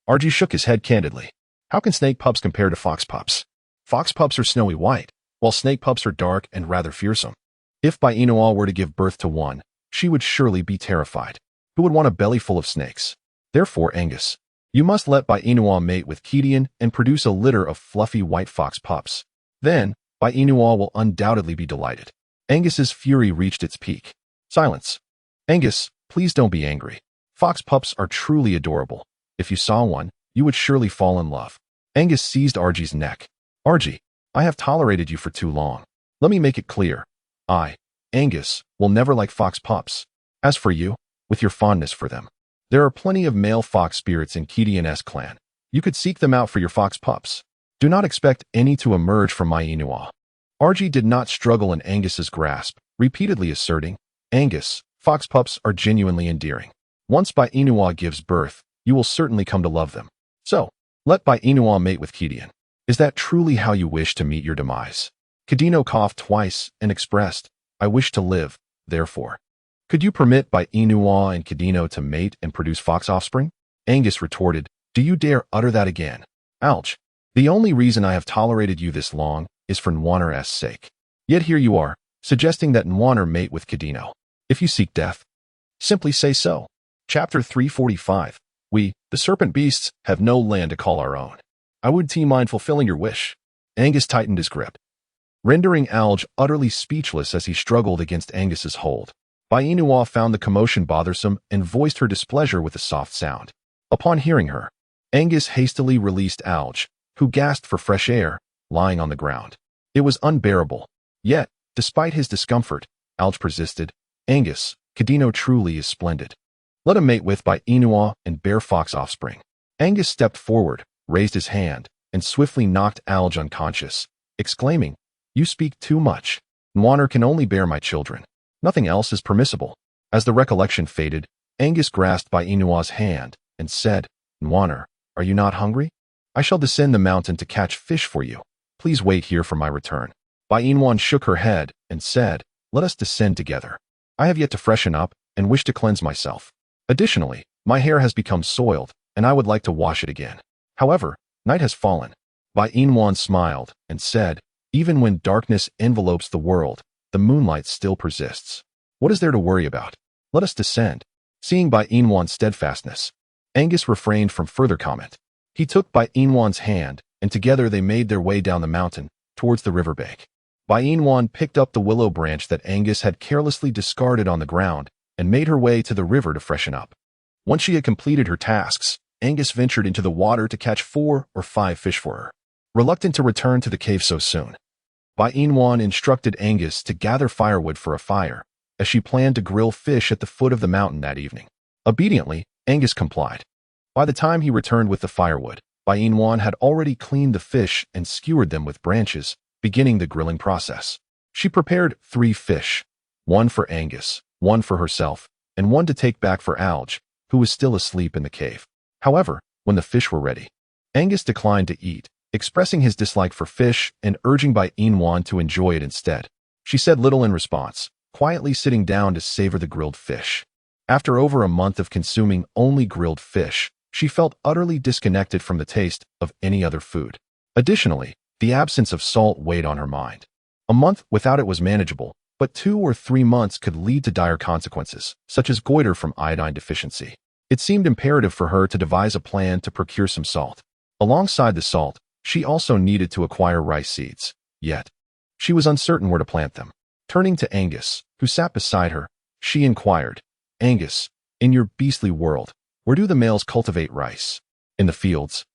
RG shook his head candidly. How can snake pups compare to fox pups? Fox pups are snowy white, while snake pups are dark and rather fearsome. If Bainua were to give birth to one, she would surely be terrified. Who would want a belly full of snakes? Therefore, Angus, you must let Bainua mate with Gideon and produce a litter of fluffy white fox pups. Then, Bainua will undoubtedly be delighted. Angus's fury reached its peak. Silence. Angus, please don't be angry. Fox pups are truly adorable. If you saw one, you would surely fall in love. Angus seized Argy's neck. Argy, I have tolerated you for too long. Let me make it clear. I, Angus, will never like fox pups. As for you, with your fondness for them, there are plenty of male fox spirits in Gideon's clan. You could seek them out for your fox pups. Do not expect any to emerge from my Inua. Argy did not struggle in Angus's grasp, repeatedly asserting, Angus, fox pups are genuinely endearing. Once Bainua gives birth, you will certainly come to love them. So, let Bainua mate with Gideon. Is that truly how you wish to meet your demise? Kadino coughed twice and expressed, I wish to live, therefore. Could you permit Bainua and Kadino to mate and produce fox offspring? Angus retorted, do you dare utter that again? Ouch. The only reason I have tolerated you this long is for Nwanner's sake. Yet here you are, suggesting that Nwanner mate with Kadino. If you seek death, simply say so. Chapter 345. We, the serpent beasts, have no land to call our own. I would mind fulfilling your wish. Angus tightened his grip, rendering Alge utterly speechless as he struggled against Angus's hold. Bainua found the commotion bothersome and voiced her displeasure with a soft sound. Upon hearing her, Angus hastily released Alge, who gasped for fresh air, lying on the ground. It was unbearable. Yet, despite his discomfort, Alge persisted, Angus, Kadino truly is splendid. Let him mate with Bainua and bear fox offspring. Angus stepped forward, raised his hand, and swiftly knocked Alge unconscious, exclaiming, You speak too much. Nwanner can only bear my children. Nothing else is permissible. As the recollection faded, Angus grasped Bainua's hand and said, Nwanner, are you not hungry? I shall descend the mountain to catch fish for you. Please wait here for my return. Bainwan shook her head and said, Let us descend together. I have yet to freshen up and wish to cleanse myself. Additionally, my hair has become soiled, and I would like to wash it again. However, night has fallen. Bainwan smiled and said, Even when darkness envelopes the world, the moonlight still persists. What is there to worry about? Let us descend. Seeing Bainwan's steadfastness, Angus refrained from further comment. He took Bainwan's hand, and together they made their way down the mountain, towards the riverbank. Bainwan picked up the willow branch that Angus had carelessly discarded on the ground, and made her way to the river to freshen up. Once she had completed her tasks, Angus ventured into the water to catch 4 or 5 fish for her. Reluctant to return to the cave so soon, Bainwan instructed Angus to gather firewood for a fire, as she planned to grill fish at the foot of the mountain that evening. Obediently, Angus complied. By the time he returned with the firewood, Bainwan had already cleaned the fish and skewered them with branches, beginning the grilling process. She prepared 3 fish, 1 for Angus, 1 for herself, and 1 to take back for Alge, who was still asleep in the cave. However, when the fish were ready, Angus declined to eat, expressing his dislike for fish and urging Bainwan to enjoy it instead. She said little in response, quietly sitting down to savor the grilled fish. After over a month of consuming only grilled fish, she felt utterly disconnected from the taste of any other food. Additionally, the absence of salt weighed on her mind. A month without it was manageable, but 2 or 3 months could lead to dire consequences, such as goiter from iodine deficiency. It seemed imperative for her to devise a plan to procure some salt. Alongside the salt, she also needed to acquire rice seeds. Yet, she was uncertain where to plant them. Turning to Angus, who sat beside her, she inquired, Angus, in your beastly world, where do the males cultivate rice? In the fields.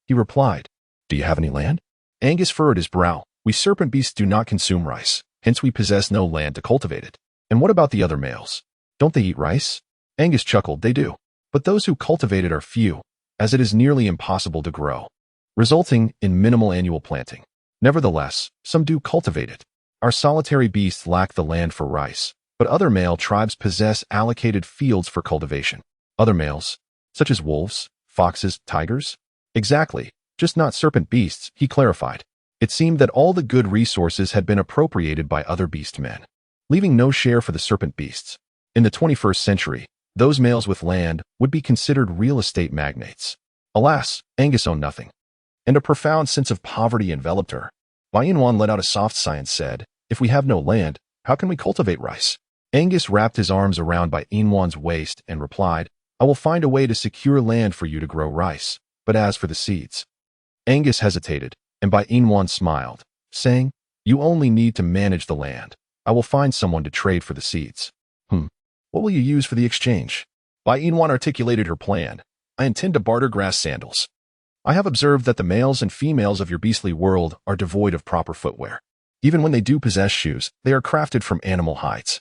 He replied, Do you have any land? Angus furrowed his brow. We serpent beasts do not consume rice, hence we possess no land to cultivate it. And what about the other males? Don't they eat rice? Angus chuckled, They do. But those who cultivate it are few, as it is nearly impossible to grow, resulting in minimal annual planting. Nevertheless, some do cultivate it. Our solitary beasts lack the land for rice, but other male tribes possess allocated fields for cultivation. Other males, such as wolves, foxes, tigers? Exactly, just not serpent beasts, he clarified. It seemed that all the good resources had been appropriated by other beast men. leaving no share for the serpent beasts. In the 21st century, those males with land would be considered real estate magnates. Alas, Angus owned nothing, and a profound sense of poverty enveloped her. Bai Yinwan let out a soft sigh and said, "If we have no land, how can we cultivate rice?" Angus wrapped his arms around Bai Yinwan's waist and replied, "I will find a way to secure land for you to grow rice, but as for the seeds..." Angus hesitated, and Bai Yinwan smiled, saying, "You only need to manage the land. I will find someone to trade for the seeds." What will you use for the exchange?" Bai Yinwan articulated her plan. "I intend to barter grass sandals. I have observed that the males and females of your beastly world are devoid of proper footwear. Even when they do possess shoes, they are crafted from animal hides,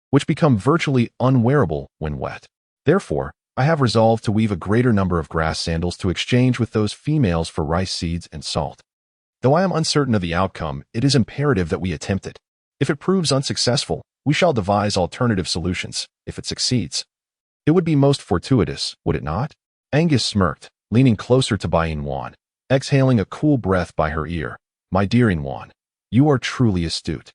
which become virtually unwearable when wet. Therefore, I have resolved to weave a greater number of grass sandals to exchange with those females for rice seeds and salt. Though I am uncertain of the outcome, it is imperative that we attempt it. If it proves unsuccessful, we shall devise alternative solutions. If it succeeds, it would be most fortuitous, would it not?" Angus smirked, leaning closer to Bai Yinwan, exhaling a cool breath by her ear. "My dear Yinwan, you are truly astute.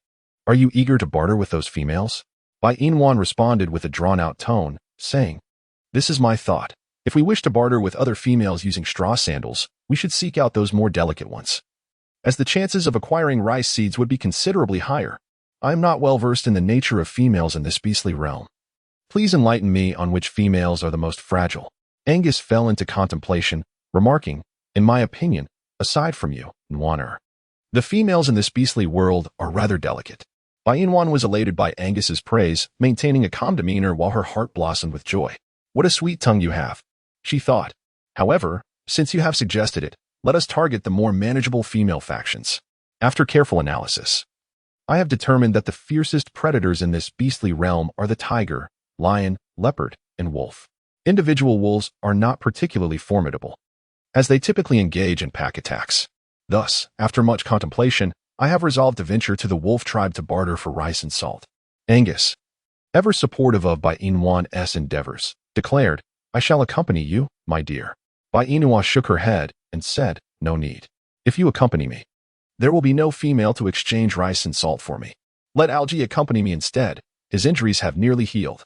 Are you eager to barter with those females?" Bai Yinwan responded with a drawn-out tone, saying, "This is my thought. If we wish to barter with other females using straw sandals, we should seek out those more delicate ones, as the chances of acquiring rice seeds would be considerably higher. I am not well versed in the nature of females in this beastly realm. Please enlighten me on which females are the most fragile." Angus fell into contemplation, remarking, "In my opinion, aside from you, Yinwan, the females in this beastly world are rather delicate." Bai Yinwan was elated by Angus's praise, maintaining a calm demeanor while her heart blossomed with joy. "What a sweet tongue you have," she thought. "However, since you have suggested it, let us target the more manageable female factions. After careful analysis, I have determined that the fiercest predators in this beastly realm are the tiger, lion, leopard, and wolf. Individual wolves are not particularly formidable, as they typically engage in pack attacks. Thus, after much contemplation, I have resolved to venture to the wolf tribe to barter for rice and salt." Angus, ever supportive of Bai Yinwan's endeavors, declared, "I shall accompany you, my dear." Bai Yinwan shook her head and said, "No need. If you accompany me, there will be no female to exchange rice and salt for me. Let Algie accompany me instead. His injuries have nearly healed,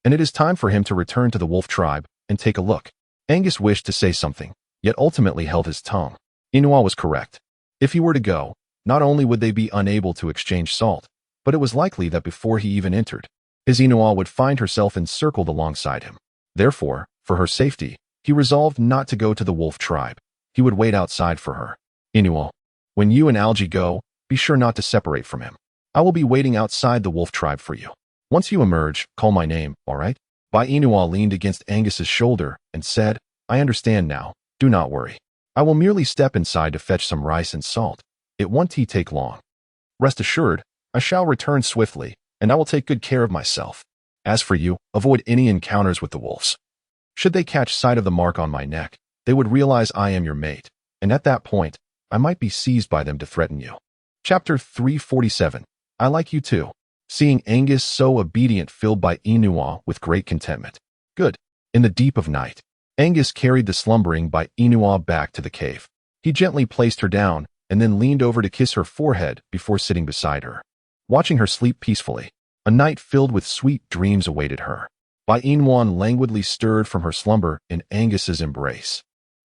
and it is time for him to return to the wolf tribe and take a look." Angus wished to say something, yet ultimately held his tongue. Yinwan was correct. If he were to go, not only would they be unable to exchange salt, but it was likely that before he even entered, his Yinwan would find herself encircled alongside him. Therefore, for her safety, he resolved not to go to the wolf tribe. He would wait outside for her. "Yinwan, when you and Algie go, be sure not to separate from him. I will be waiting outside the wolf tribe for you. Once you emerge, call my name, all right?" Bai Yinwan leaned against Angus's shoulder and said, "I understand now. Do not worry. I will merely step inside to fetch some rice and salt. It won't take long. Rest assured, I shall return swiftly, and I will take good care of myself. As for you, avoid any encounters with the wolves. Should they catch sight of the mark on my neck, they would realize I am your mate, and at that point, I might be seized by them to threaten you." Chapter 347. I like you too. Seeing Angus so obedient filled Bai Yinwan with great contentment. "Good." In the deep of night, Angus carried the slumbering Bai Yinwan back to the cave. He gently placed her down and then leaned over to kiss her forehead before sitting beside her. Watching her sleep peacefully, a night filled with sweet dreams awaited her. Bai Yinwan languidly stirred from her slumber in Angus's embrace,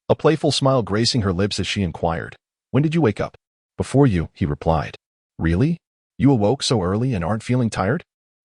a playful smile gracing her lips as she inquired, "When did you wake up?" "Before you," he replied. "Really? You awoke so early and aren't feeling tired?"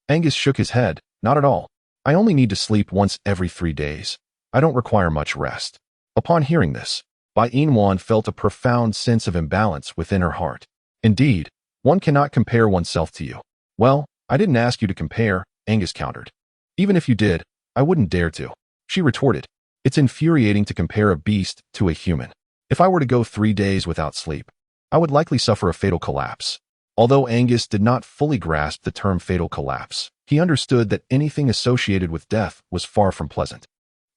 Angus shook his head. "Not at all. I only need to sleep once every 3 days. I don't require much rest." Upon hearing this, Bai Yinwan felt a profound sense of imbalance within her heart. "Indeed, one cannot compare oneself to you." "Well, I didn't ask you to compare," Angus countered. "Even if you did, I wouldn't dare to," she retorted. "It's infuriating to compare a beast to a human. If I were to go 3 days without sleep, I would likely suffer a fatal collapse." Although Angus did not fully grasp the term fatal collapse, he understood that anything associated with death was far from pleasant.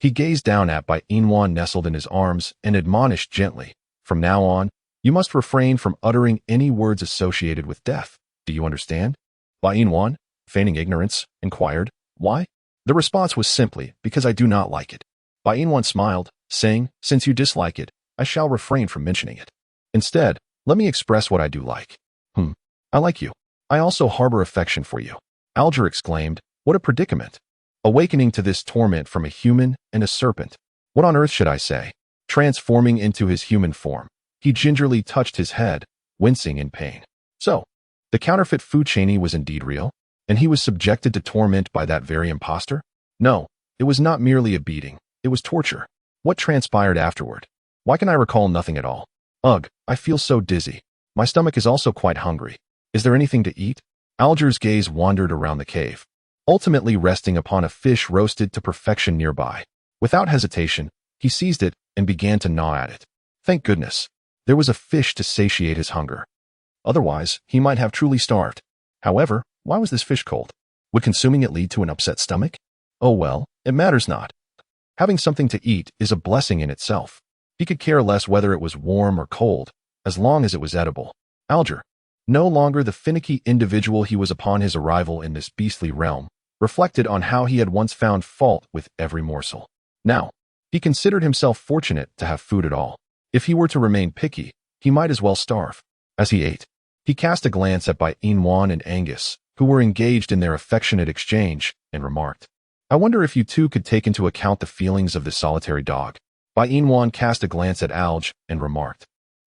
He gazed down at Bai Yinwan nestled in his arms and admonished gently, "From now on, you must refrain from uttering any words associated with death. Do you understand?" Bai Yinwan, feigning ignorance, inquired, "Why?" The response was simply, "Because I do not like it." Bai Yinwan smiled, saying, "Since you dislike it, I shall refrain from mentioning it. Instead, let me express what I do like. I like you." I also harbor affection for you. Alger exclaimed, "What a predicament! Awakening to this torment from a human and a serpent. What on earth should I say?" Transforming into his human form, he gingerly touched his head, wincing in pain. So, the counterfeit Fu Cheney was indeed real, and he was subjected to torment by that very impostor? No, it was not merely a beating, it was torture. What transpired afterward? Why can I recall nothing at all? Ugh, I feel so dizzy. My stomach is also quite hungry. Is there anything to eat? Alger's gaze wandered around the cave, ultimately resting upon a fish roasted to perfection nearby. Without hesitation, he seized it and began to gnaw at it. Thank goodness, there was a fish to satiate his hunger. Otherwise, he might have truly starved. However, why was this fish cold? Would consuming it lead to an upset stomach? Oh well, it matters not. Having something to eat is a blessing in itself. He could care less whether it was warm or cold, as long as it was edible. Alger, no longer the finicky individual he was upon his arrival in this beastly realm, reflected on how he had once found fault with every morsel. Now, he considered himself fortunate to have food at all. If he were to remain picky, he might as well starve. As he ate, he cast a glance at Bai Inwan and Angus, who were engaged in their affectionate exchange, and remarked, "I wonder if you two could take into account the feelings of this solitary dog." Bai Inwan cast a glance at Alge and remarked,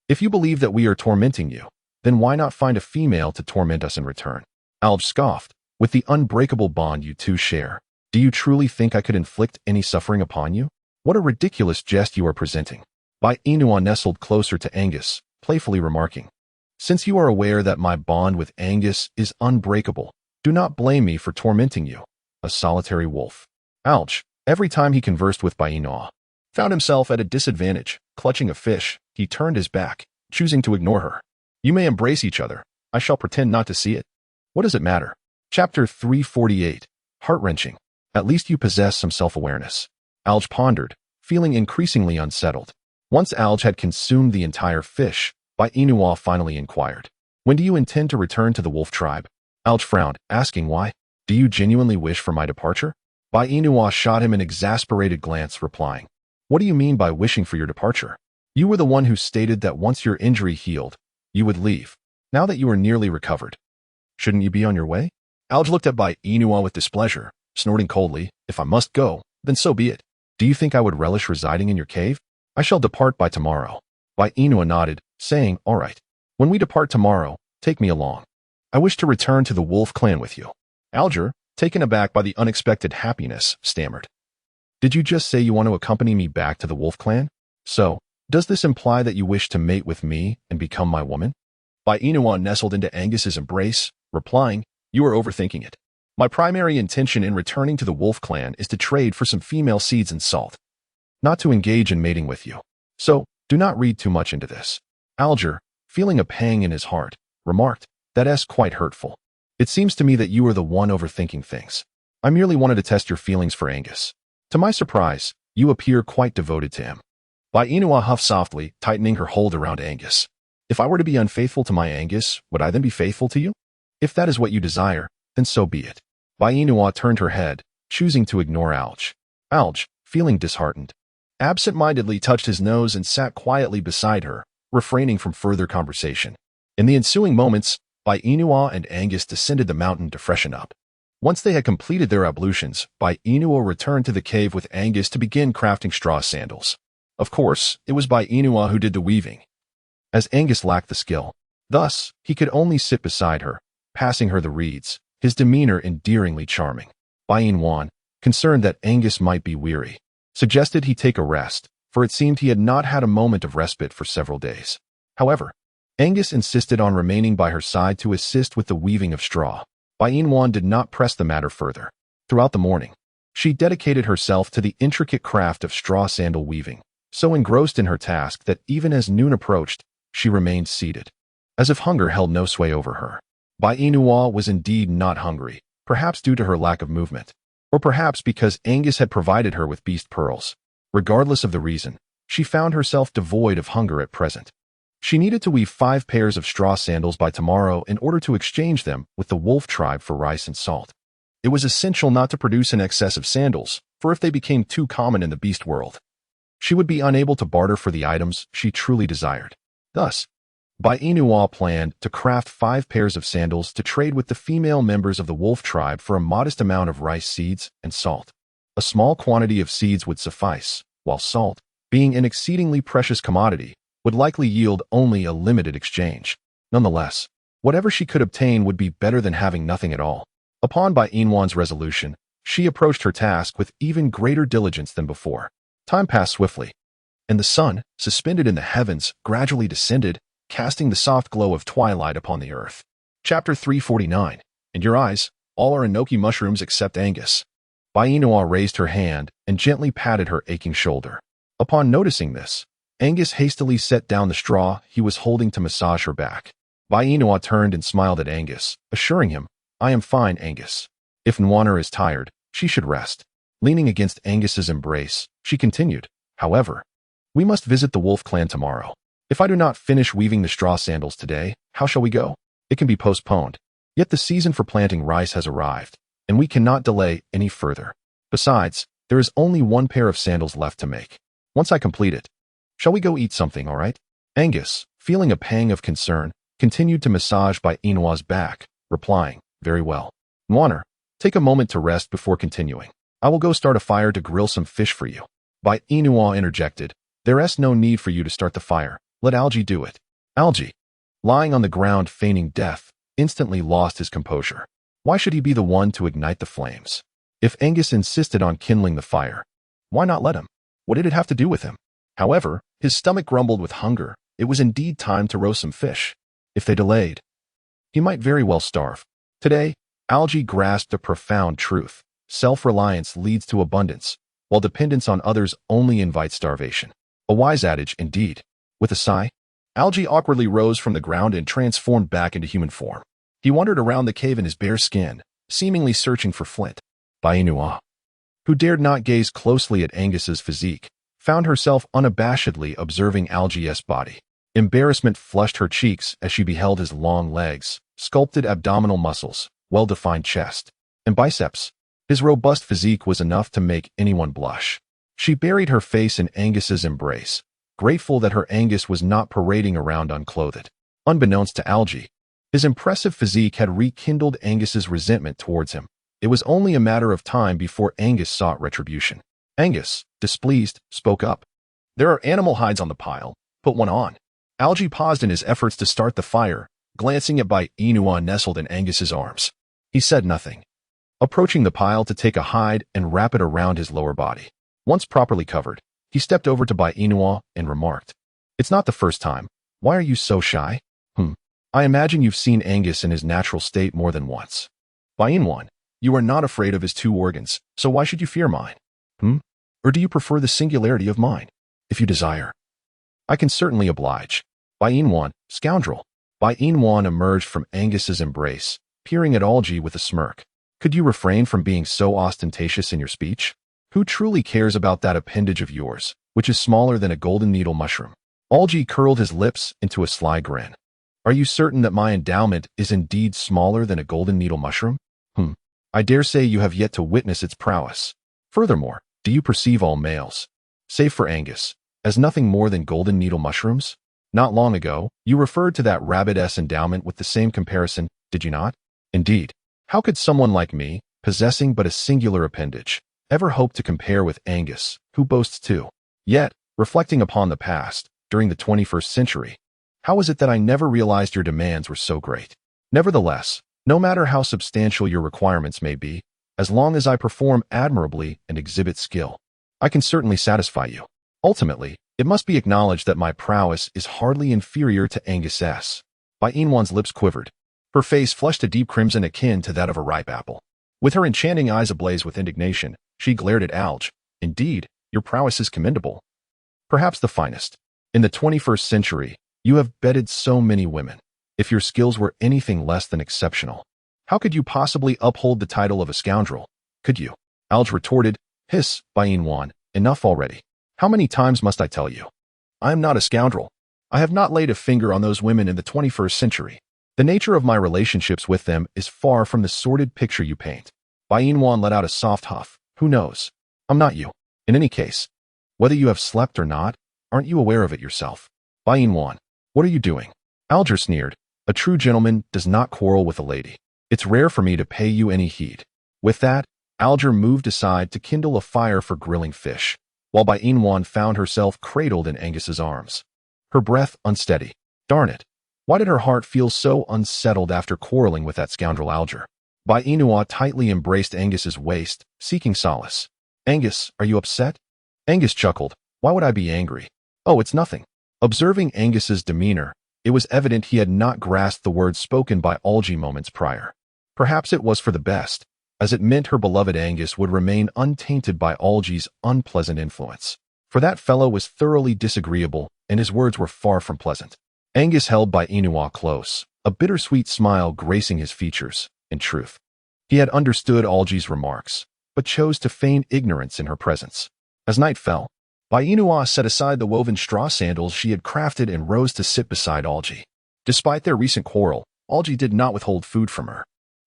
"If you believe that we are tormenting you, then why not find a female to torment us in return?" Alge scoffed, "With the unbreakable bond you two share, do you truly think I could inflict any suffering upon you? What a ridiculous jest you are presenting." Bai Inwan nestled closer to Angus, playfully remarking, "Since you are aware that my bond with Angus is unbreakable, do not blame me for tormenting you, a solitary wolf." Alge, every time he conversed with Bai Inwan, found himself at a disadvantage. Clutching a fish, he turned his back, choosing to ignore her. "You may embrace each other. I shall pretend not to see it. What does it matter?" Chapter 348. Heart-wrenching. At least you possess some self-awareness. Alge pondered, feeling increasingly unsettled. Once Alge had consumed the entire fish, Bai Inwan finally inquired, "When do you intend to return to the wolf tribe?" Alge frowned, asking why. "Do you genuinely wish for my departure?" Bai Inwan shot him an exasperated glance, replying, "What do you mean by wishing for your departure? You were the one who stated that once your injury healed, you would leave. Now that you are nearly recovered, shouldn't you be on your way?" Alge looked at Bai Inwan with displeasure, snorting coldly, "If I must go, then so be it. Do you think I would relish residing in your cave? I shall depart by tomorrow." Bai Inwan nodded, saying, "All right. When we depart tomorrow, take me along. I wish to return to the wolf clan with you." Alger, taken aback by the unexpected happiness, stammered, "Did you just say you want to accompany me back to the wolf clan? So, does this imply that you wish to mate with me and become my woman?" Bai Inwan nestled into Angus's embrace, replying, "You are overthinking it. My primary intention in returning to the wolf clan is to trade for some female seeds and salt, not to engage in mating with you. So, do not read too much into this." Alger, feeling a pang in his heart, remarked, "That's quite hurtful. It seems to me that you are the one overthinking things. I merely wanted to test your feelings for Angus. To my surprise, you appear quite devoted to him." Bai Inwan huffed softly, tightening her hold around Angus. "If I were to be unfaithful to my Angus, would I then be faithful to you? If that is what you desire, then so be it." Bai Inwan turned her head, choosing to ignore Alge. Alge, feeling disheartened, absent-mindedly touched his nose and sat quietly beside her, refraining from further conversation. In the ensuing moments, Bai Inwan and Angus descended the mountain to freshen up. Once they had completed their ablutions, Bai Inwan returned to the cave with Angus to begin crafting straw sandals. Of course, it was Bai Inwan who did the weaving, as Angus lacked the skill. Thus, he could only sit beside her, passing her the reeds, his demeanor endearingly charming. Bai Inwan, concerned that Angus might be weary, suggested he take a rest, for it seemed he had not had a moment of respite for several days. However, Angus insisted on remaining by her side to assist with the weaving of straw. Bai Inwan did not press the matter further. Throughout the morning, she dedicated herself to the intricate craft of straw sandal weaving, so engrossed in her task that even as noon approached, she remained seated, as if hunger held no sway over her. Bai Inwan was indeed not hungry, perhaps due to her lack of movement, or perhaps because Angus had provided her with beast pearls. Regardless of the reason, she found herself devoid of hunger at present. She needed to weave 5 pairs of straw sandals by tomorrow in order to exchange them with the wolf tribe for rice and salt. It was essential not to produce an excess of sandals, for if they became too common in the beast world, she would be unable to barter for the items she truly desired. Thus, Bai Inua planned to craft 5 pairs of sandals to trade with the female members of the wolf tribe for a modest amount of rice seeds and salt. A small quantity of seeds would suffice, while salt, being an exceedingly precious commodity, would likely yield only a limited exchange. Nonetheless, whatever she could obtain would be better than having nothing at all. Upon Bai Inwan's resolution, she approached her task with even greater diligence than before. Time passed swiftly, and the sun, suspended in the heavens, gradually descended, casting the soft glow of twilight upon the earth. Chapter 349. In your eyes, all are enoki mushrooms except Angus. Bai Inua raised her hand and gently patted her aching shoulder. Upon noticing this, Angus hastily set down the straw he was holding to massage her back. Bai Inua turned and smiled at Angus, assuring him, "I am fine, Angus. If Nwana is tired, she should rest." Leaning against Angus's embrace, she continued, "However, we must visit the wolf clan tomorrow. If I do not finish weaving the straw sandals today, how shall we go? It can be postponed. Yet the season for planting rice has arrived, and we cannot delay any further. Besides, there is only 1 pair of sandals left to make. Once I complete it, shall we go eat something, all right?" Angus, feeling a pang of concern, continued to massage Bai Inua's back, replying, "Very well. Nwana, take a moment to rest before continuing. I will go start a fire to grill some fish for you." Bai Inua interjected, "There is no need for you to start the fire. Let Algae do it." Algae, lying on the ground feigning death, instantly lost his composure. Why should he be the one to ignite the flames? If Angus insisted on kindling the fire, why not let him? What did it have to do with him? However, his stomach grumbled with hunger. It was indeed time to roast some fish. If they delayed, he might very well starve. Today, Algae grasped a profound truth. Self-reliance leads to abundance, while dependence on others only invites starvation. A wise adage indeed. With a sigh, Algae awkwardly rose from the ground and transformed back into human form. He wandered around the cave in his bare skin, seemingly searching for Flint. Bai Inua, who dared not gaze closely at Angus's physique, found herself unabashedly observing Algae's body. Embarrassment flushed her cheeks as she beheld his long legs, sculpted abdominal muscles, well-defined chest, and biceps. His robust physique was enough to make anyone blush. She buried her face in Angus's embrace, grateful that her Angus was not parading around unclothed. Unbeknownst to Algae, his impressive physique had rekindled Angus's resentment towards him. It was only a matter of time before Angus sought retribution. Angus, displeased, spoke up. "There are animal hides on the pile. Put one on." Algae paused in his efforts to start the fire, glancing at Bai Inua nestled in Angus's arms. He said nothing, approaching the pile to take a hide and wrap it around his lower body. Once properly covered, he stepped over to Bai Inua and remarked, "It's not the first time. Why are you so shy?" I imagine you've seen Angus in his natural state more than once." "Bai Inua, you are not afraid of his 2 organs, so why should you fear mine?" Or do you prefer the singularity of mine? If you desire, I can certainly oblige." Bai Inua, scoundrel. Bai Inua emerged from Angus's embrace, peering at Algae with a smirk. "Could you refrain from being so ostentatious in your speech? Who truly cares about that appendage of yours, which is smaller than a golden needle mushroom?" Algae curled his lips into a sly grin. "Are you certain that my endowment is indeed smaller than a golden needle mushroom? I dare say you have yet to witness its prowess. Furthermore, do you perceive all males, save for Angus, as nothing more than golden needle mushrooms? Not long ago, you referred to that rabbit's endowment with the same comparison, did you not? Indeed, how could someone like me, possessing but a singular appendage, ever hope to compare with Angus, who boasts 2? Yet, reflecting upon the past, during the 21st century, how is it that I never realized your demands were so great? Nevertheless, no matter how substantial your requirements may be, as long as I perform admirably and exhibit skill, I can certainly satisfy you. Ultimately, it must be acknowledged that my prowess is hardly inferior to Angus's." Bai Inua's lips quivered. Her face flushed a deep crimson akin to that of a ripe apple. With her enchanting eyes ablaze with indignation, she glared at Alge. "Indeed, your prowess is commendable. Perhaps the finest. In the 21st century, you have bedded so many women. If your skills were anything less than exceptional, how could you possibly uphold the title of a scoundrel? Could you?" Alge retorted. "Hiss, Bai Inua, enough already. How many times must I tell you? I am not a scoundrel. I have not laid a finger on those women in the 21st century. The nature of my relationships with them is far from the sordid picture you paint." Bai Inua let out a soft huff. "Who knows? I'm not you. In any case, whether you have slept or not, aren't you aware of it yourself? Bai Inua, what are you doing? Alger sneered. A true gentleman does not quarrel with a lady. It's rare for me to pay you any heed. With that, Alger moved aside to kindle a fire for grilling fish, while Bainwan found herself cradled in Angus's arms. Her breath unsteady. Darn it. Why did her heart feel so unsettled after quarreling with that scoundrel Alger? Bainua tightly embraced Angus's waist, seeking solace. Angus, are you upset? Angus chuckled. Why would I be angry? Oh, it's nothing. Observing Angus's demeanor, it was evident he had not grasped the words spoken by Algie moments prior. Perhaps it was for the best, as it meant her beloved Angus would remain untainted by Algie's unpleasant influence. For that fellow was thoroughly disagreeable, and his words were far from pleasant. Angus held Bainua close, a bittersweet smile gracing his features. In truth, he had understood Algie's remarks, but chose to feign ignorance in her presence. As night fell, Bainua set aside the woven straw sandals she had crafted and rose to sit beside Algie. Despite their recent quarrel, Algie did not withhold food from her.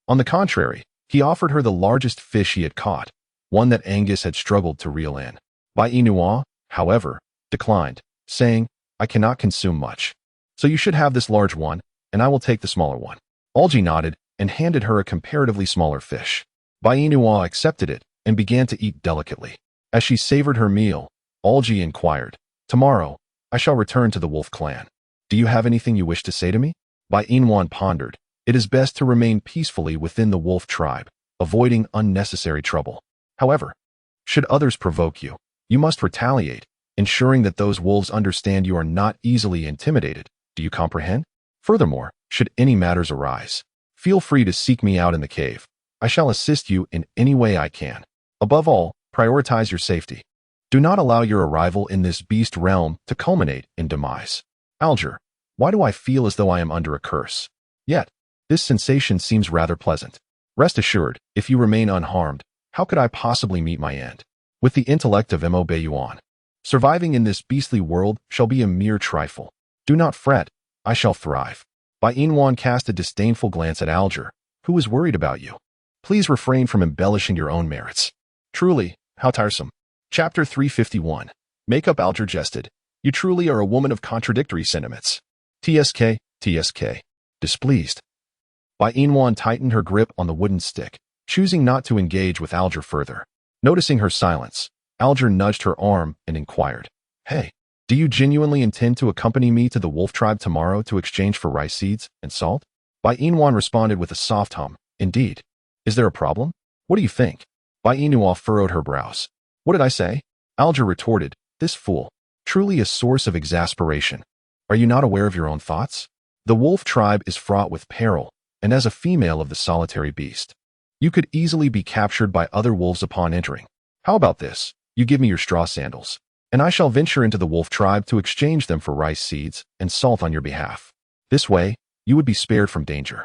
On the contrary, he offered her the largest fish he had caught, one that Angus had struggled to reel in. Bainua, however, declined, saying, I cannot consume much. So you should have this large one, and I will take the smaller one. Algie nodded and handed her a comparatively smaller fish. Bainua accepted it and began to eat delicately. As she savored her meal, Algie inquired, Tomorrow, I shall return to the wolf clan. Do you have anything you wish to say to me? Bainwan pondered. It is best to remain peacefully within the wolf tribe, avoiding unnecessary trouble. However, should others provoke you, you must retaliate, ensuring that those wolves understand you are not easily intimidated. Do you comprehend? Furthermore, should any matters arise, feel free to seek me out in the cave. I shall assist you in any way I can. Above all, prioritize your safety. Do not allow your arrival in this beast realm to culminate in demise. Alger, why do I feel as though I am under a curse? Yet, this sensation seems rather pleasant. Rest assured, if you remain unharmed, how could I possibly meet my end? With the intellect of Mo Bayuan, surviving in this beastly world shall be a mere trifle. Do not fret, I shall thrive. Bainwan cast a disdainful glance at Alger, who was worried about you. Please refrain from embellishing your own merits. Truly, how tiresome. Chapter 351. Makeup. Alger jested. You truly are a woman of contradictory sentiments. TSK. Displeased. Bainwan tightened her grip on the wooden stick, choosing not to engage with Alger further. Noticing her silence, Alger nudged her arm and inquired, Hey, do you genuinely intend to accompany me to the wolf tribe tomorrow to exchange for rice seeds and salt? Bainwan responded with a soft hum. Indeed. Is there a problem? What do you think? Bainua furrowed her brows. What did I say? Alger retorted, This fool. Truly a source of exasperation. Are you not aware of your own thoughts? The wolf tribe is fraught with peril, and as a female of the solitary beast, you could easily be captured by other wolves upon entering. How about this? You give me your straw sandals, and I shall venture into the wolf tribe to exchange them for rice seeds and salt on your behalf. This way, you would be spared from danger.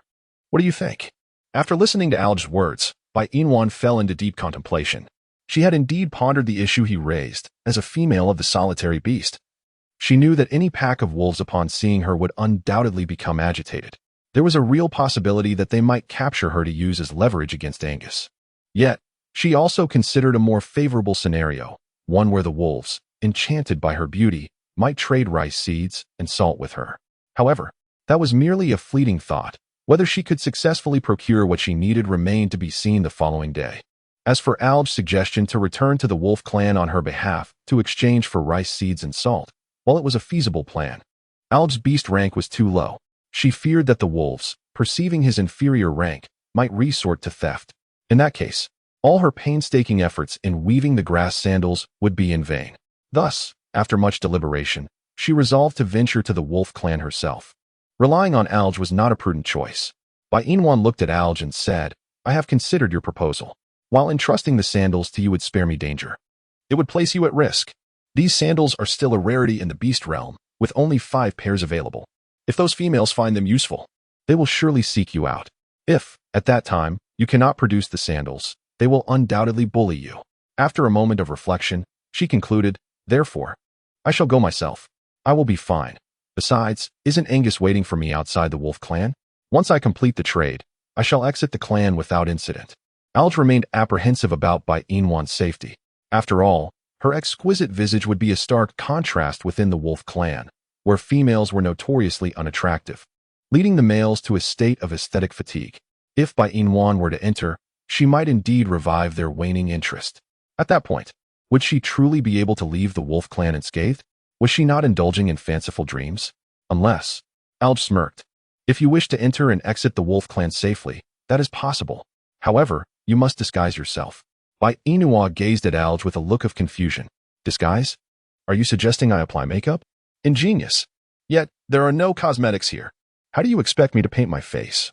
What do you think? After listening to Alger's words, Bainwan fell into deep contemplation. She had indeed pondered the issue he raised, as a female of the solitary beast. She knew that any pack of wolves upon seeing her would undoubtedly become agitated. There was a real possibility that they might capture her to use as leverage against Angus. Yet, she also considered a more favorable scenario, one where the wolves, enchanted by her beauty, might trade rice seeds and salt with her. However, that was merely a fleeting thought. Whether she could successfully procure what she needed remained to be seen the following day. As for Alger's suggestion to return to the wolf clan on her behalf to exchange for rice seeds and salt, while it was a feasible plan, Alger's beast rank was too low. She feared that the wolves, perceiving his inferior rank, might resort to theft. In that case, all her painstaking efforts in weaving the grass sandals would be in vain. Thus, after much deliberation, she resolved to venture to the wolf clan herself. Relying on Alge was not a prudent choice. Bainwan looked at Alge and said, I have considered your proposal. While entrusting the sandals to you would spare me danger, it would place you at risk. These sandals are still a rarity in the beast realm, with only 5 pairs available. If those females find them useful, they will surely seek you out. If, at that time, you cannot produce the sandals, they will undoubtedly bully you. After a moment of reflection, she concluded, Therefore, I shall go myself. I will be fine. Besides, isn't Angus waiting for me outside the wolf clan? Once I complete the trade, I shall exit the clan without incident. Alge remained apprehensive about Bainwan's safety. After all, her exquisite visage would be a stark contrast within the wolf clan, where females were notoriously unattractive, leading the males to a state of aesthetic fatigue. If Bai Inwan were to enter, she might indeed revive their waning interest. At that point, would she truly be able to leave the wolf clan unscathed? Was she not indulging in fanciful dreams? Unless, Alj smirked. If you wish to enter and exit the wolf clan safely, that is possible. However, you must disguise yourself. Bai Inua gazed at Alj with a look of confusion. Disguise? Are you suggesting I apply makeup? Ingenious. Yet, there are no cosmetics here. How do you expect me to paint my face?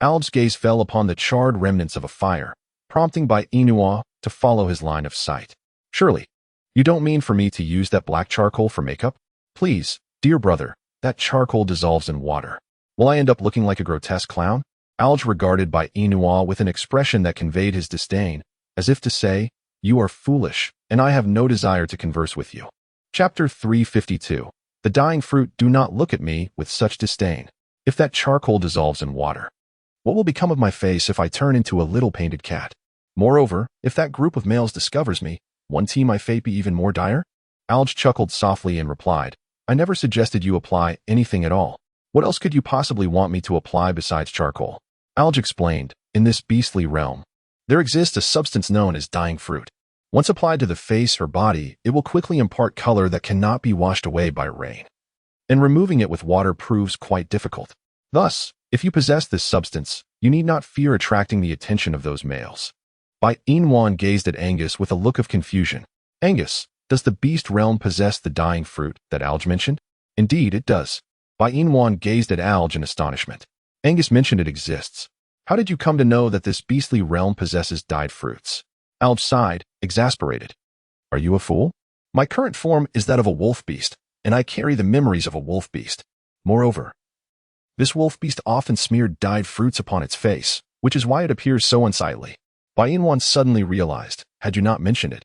Alj's gaze fell upon the charred remnants of a fire, prompting Bai Inua to follow his line of sight. Surely, you don't mean for me to use that black charcoal for makeup? Please, dear brother, that charcoal dissolves in water. Will I end up looking like a grotesque clown? Alj regarded Bai Inua with an expression that conveyed his disdain, as if to say, you are foolish, and I have no desire to converse with you. Chapter 352. The dying fruit. Do not look at me with such disdain. If that charcoal dissolves in water, what will become of my face if I turn into a little painted cat? Moreover, if that group of males discovers me, won't my fate be even more dire? Alj chuckled softly and replied, I never suggested you apply anything at all. What else could you possibly want me to apply besides charcoal? Alj explained, in this beastly realm, there exists a substance known as dying fruit. Once applied to the face or body, it will quickly impart color that cannot be washed away by rain. And removing it with water proves quite difficult. Thus, if you possess this substance, you need not fear attracting the attention of those males. Bai Inwan gazed at Angus with a look of confusion. Angus, does the beast realm possess the dying fruit that Alj mentioned? Indeed, it does. Bai Inwan gazed at Alj in astonishment. Angus mentioned it exists. How did you come to know that this beastly realm possesses dyed fruits? Alj sighed, exasperated. Are you a fool? My current form is that of a wolf beast, and I carry the memories of a wolf beast. Moreover, this wolf beast often smeared dyed fruits upon its face, which is why it appears so unsightly. Bai Inwan suddenly realized, had you not mentioned it,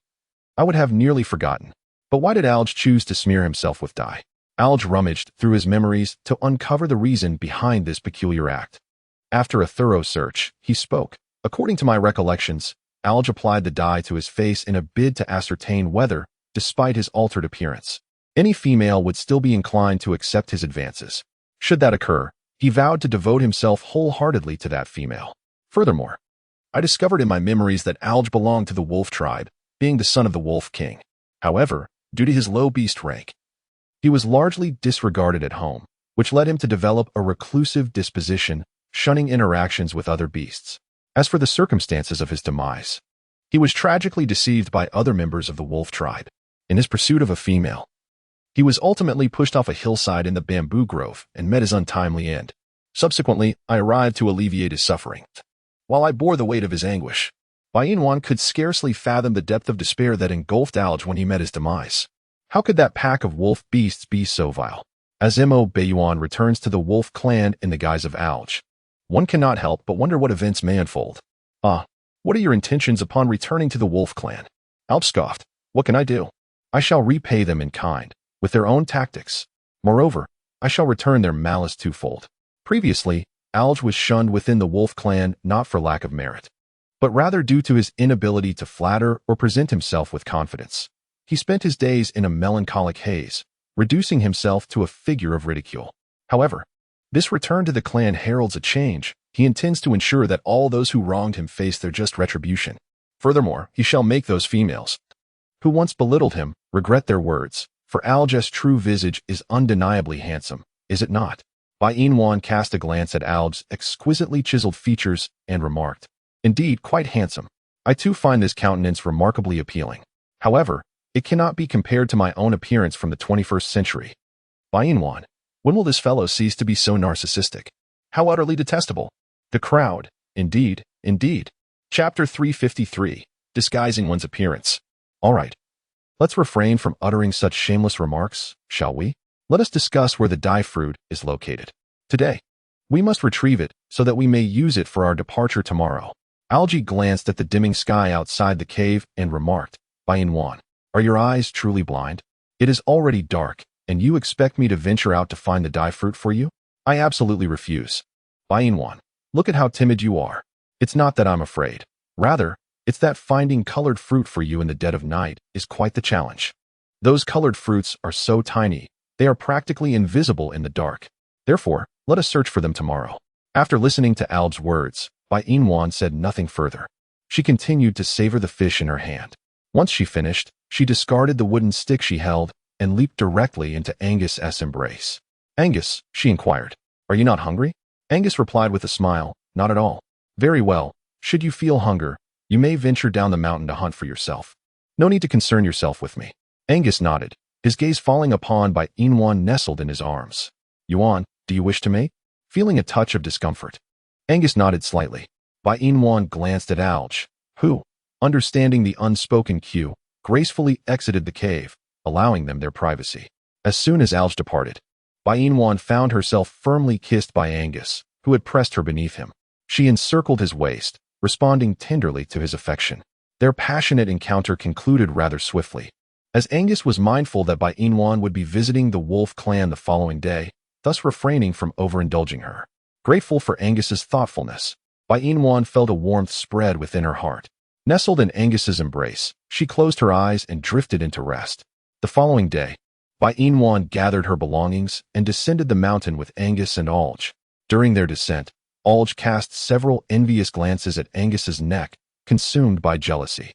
I would have nearly forgotten. But why did Alj choose to smear himself with dye? Alj rummaged through his memories to uncover the reason behind this peculiar act. After a thorough search, he spoke. According to my recollections, Alj applied the dye to his face in a bid to ascertain whether, despite his altered appearance, any female would still be inclined to accept his advances. Should that occur, he vowed to devote himself wholeheartedly to that female. Furthermore, I discovered in my memories that Alj belonged to the wolf tribe, being the son of the wolf king. However, due to his low beast rank, he was largely disregarded at home, which led him to develop a reclusive disposition, shunning interactions with other beasts. As for the circumstances of his demise, he was tragically deceived by other members of the wolf tribe. In his pursuit of a female, he was ultimately pushed off a hillside in the bamboo grove and met his untimely end. Subsequently, I arrived to alleviate his suffering. While I bore the weight of his anguish, Bai Inwan could scarcely fathom the depth of despair that engulfed Alj when he met his demise. How could that pack of wolf beasts be so vile? As Mo Bayuan returns to the wolf clan in the guise of Alj, one cannot help but wonder what events may unfold. What are your intentions upon returning to the wolf clan? Alj scoffed. What can I do? I shall repay them in kind, with their own tactics. Moreover, I shall return their malice twofold. Previously, Alj was shunned within the wolf clan not for lack of merit, but rather due to his inability to flatter or present himself with confidence. He spent his days in a melancholic haze, reducing himself to a figure of ridicule. However, this return to the clan heralds a change. He intends to ensure that all those who wronged him face their just retribution. Furthermore, he shall make those females who once belittled him regret their words, for Alj's true visage is undeniably handsome, is it not? Bai Inwan cast a glance at Alj's exquisitely chiseled features and remarked, indeed, quite handsome. I too find this countenance remarkably appealing. However, it cannot be compared to my own appearance from the 21st century. Bai Inwan, when will this fellow cease to be so narcissistic? How utterly detestable. The crowd, indeed. Chapter 353, Disguising One's Appearance. All right. Let's refrain from uttering such shameless remarks, shall we? Let us discuss where the dye fruit is located. Today, we must retrieve it so that we may use it for our departure tomorrow. Alji glanced at the dimming sky outside the cave and remarked, Bai Inwan, are your eyes truly blind? It is already dark, and you expect me to venture out to find the dye fruit for you? I absolutely refuse. Bai Inwan, look at how timid you are. It's not that I'm afraid. Rather, it's that finding colored fruit for you in the dead of night is quite the challenge. Those colored fruits are so tiny, They are practically invisible in the dark. Therefore, let us search for them tomorrow. After listening to Alge's words, Bai Inwan said nothing further. She continued to savor the fish in her hand. Once she finished, she discarded the wooden stick she held and leaped directly into Angus's embrace. "Angus," she inquired, "are you not hungry?" Angus replied with a smile, "Not at all." "Very well. Should you feel hunger, you may venture down the mountain to hunt for yourself. No need to concern yourself with me." Angus nodded, his gaze falling upon Bai Inwan nestled in his arms. "Yuan, do you wish to mate?" Feeling a touch of discomfort, Angus nodded slightly. Bai Inwan glanced at Alge, who, understanding the unspoken cue, gracefully exited the cave, allowing them their privacy. As soon as Alge departed, Bai Inwan found herself firmly kissed by Angus, who had pressed her beneath him. She encircled his waist, responding tenderly to his affection. Their passionate encounter concluded rather swiftly. As Angus was mindful that Bai Inwan would be visiting the wolf clan the following day, thus refraining from overindulging her. Grateful for Angus's thoughtfulness, Bai Inwan felt a warmth spread within her heart. Nestled in Angus's embrace, she closed her eyes and drifted into rest. The following day, Bai Inwan gathered her belongings and descended the mountain with Angus and Alge. During their descent, Alge cast several envious glances at Angus's neck, consumed by jealousy.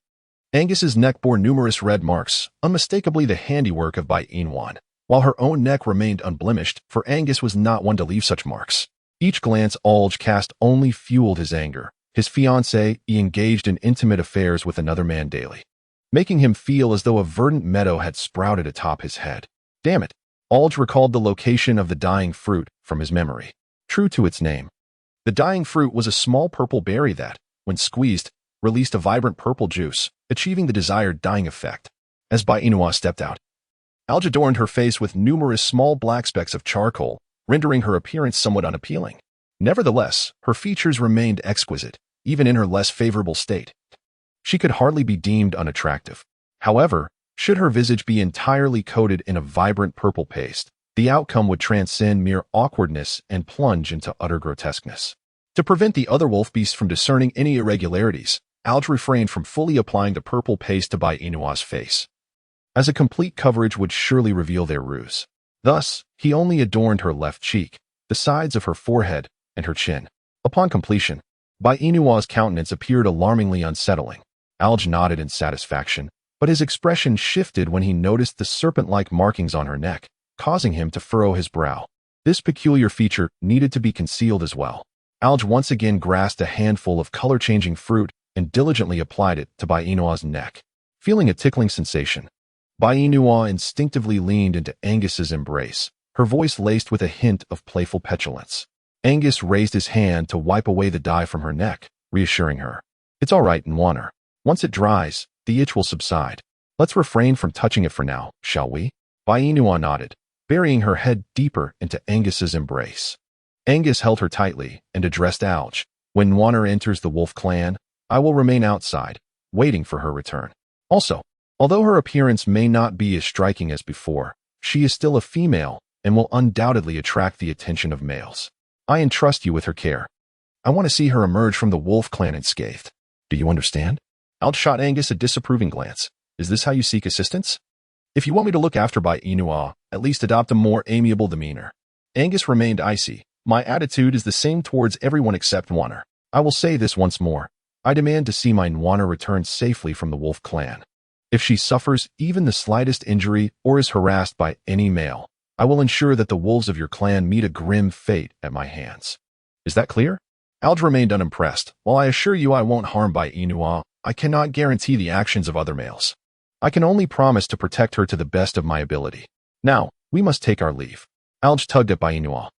Angus's neck bore numerous red marks, unmistakably the handiwork of Bai Inwan, while her own neck remained unblemished, for Angus was not one to leave such marks. Each glance Alge cast only fueled his anger. His fiancée engaged in intimate affairs with another man daily, making him feel as though a verdant meadow had sprouted atop his head. Damn it! Alge recalled the location of the dying fruit from his memory. True to its name, the dying fruit was a small purple berry that, when squeezed, released a vibrant purple juice, achieving the desired dyeing effect. As Bai Inwan stepped out, Alge adorned her face with numerous small black specks of charcoal, rendering her appearance somewhat unappealing. Nevertheless, her features remained exquisite, even in her less favorable state. She could hardly be deemed unattractive. However, should her visage be entirely coated in a vibrant purple paste, the outcome would transcend mere awkwardness and plunge into utter grotesqueness. To prevent the other wolf beasts from discerning any irregularities, Alge refrained from fully applying the purple paste to Bai Inwan's face, as a complete coverage would surely reveal their ruse. Thus, he only adorned her left cheek, the sides of her forehead, and her chin. Upon completion, Bai Inwan's countenance appeared alarmingly unsettling. Alge nodded in satisfaction, but his expression shifted when he noticed the serpent-like markings on her neck, causing him to furrow his brow. This peculiar feature needed to be concealed as well. Alge once again grasped a handful of color-changing fruit and diligently applied it to Bai Inwan's neck. Feeling a tickling sensation, Bai Inwan instinctively leaned into Angus's embrace, her voice laced with a hint of playful petulance. Angus raised his hand to wipe away the dye from her neck, reassuring her. "It's all right, Nwanner. Once it dries, the itch will subside. Let's refrain from touching it for now, shall we?" Bai Inwan nodded, burying her head deeper into Angus's embrace. Angus held her tightly and addressed Alge. "When Nwanner enters the wolf clan, I will remain outside, waiting for her return. Also, although her appearance may not be as striking as before, she is still a female and will undoubtedly attract the attention of males. I entrust you with her care. I want to see her emerge from the wolf clan unscathed. Do you understand?" Alge shot Angus a disapproving glance. "Is this how you seek assistance? If you want me to look after Bai Inwan, at least adopt a more amiable demeanor." Angus remained icy. "My attitude is the same towards everyone except Nwanner. I will say this once more. I demand to see my Nwanner return safely from the wolf clan. If she suffers even the slightest injury or is harassed by any male, I will ensure that the wolves of your clan meet a grim fate at my hands. Is that clear?" Alge remained unimpressed. "While I assure you I won't harm Bai Inwan, I cannot guarantee the actions of other males. I can only promise to protect her to the best of my ability. Now, we must take our leave." Alge tugged at Bai Inwan.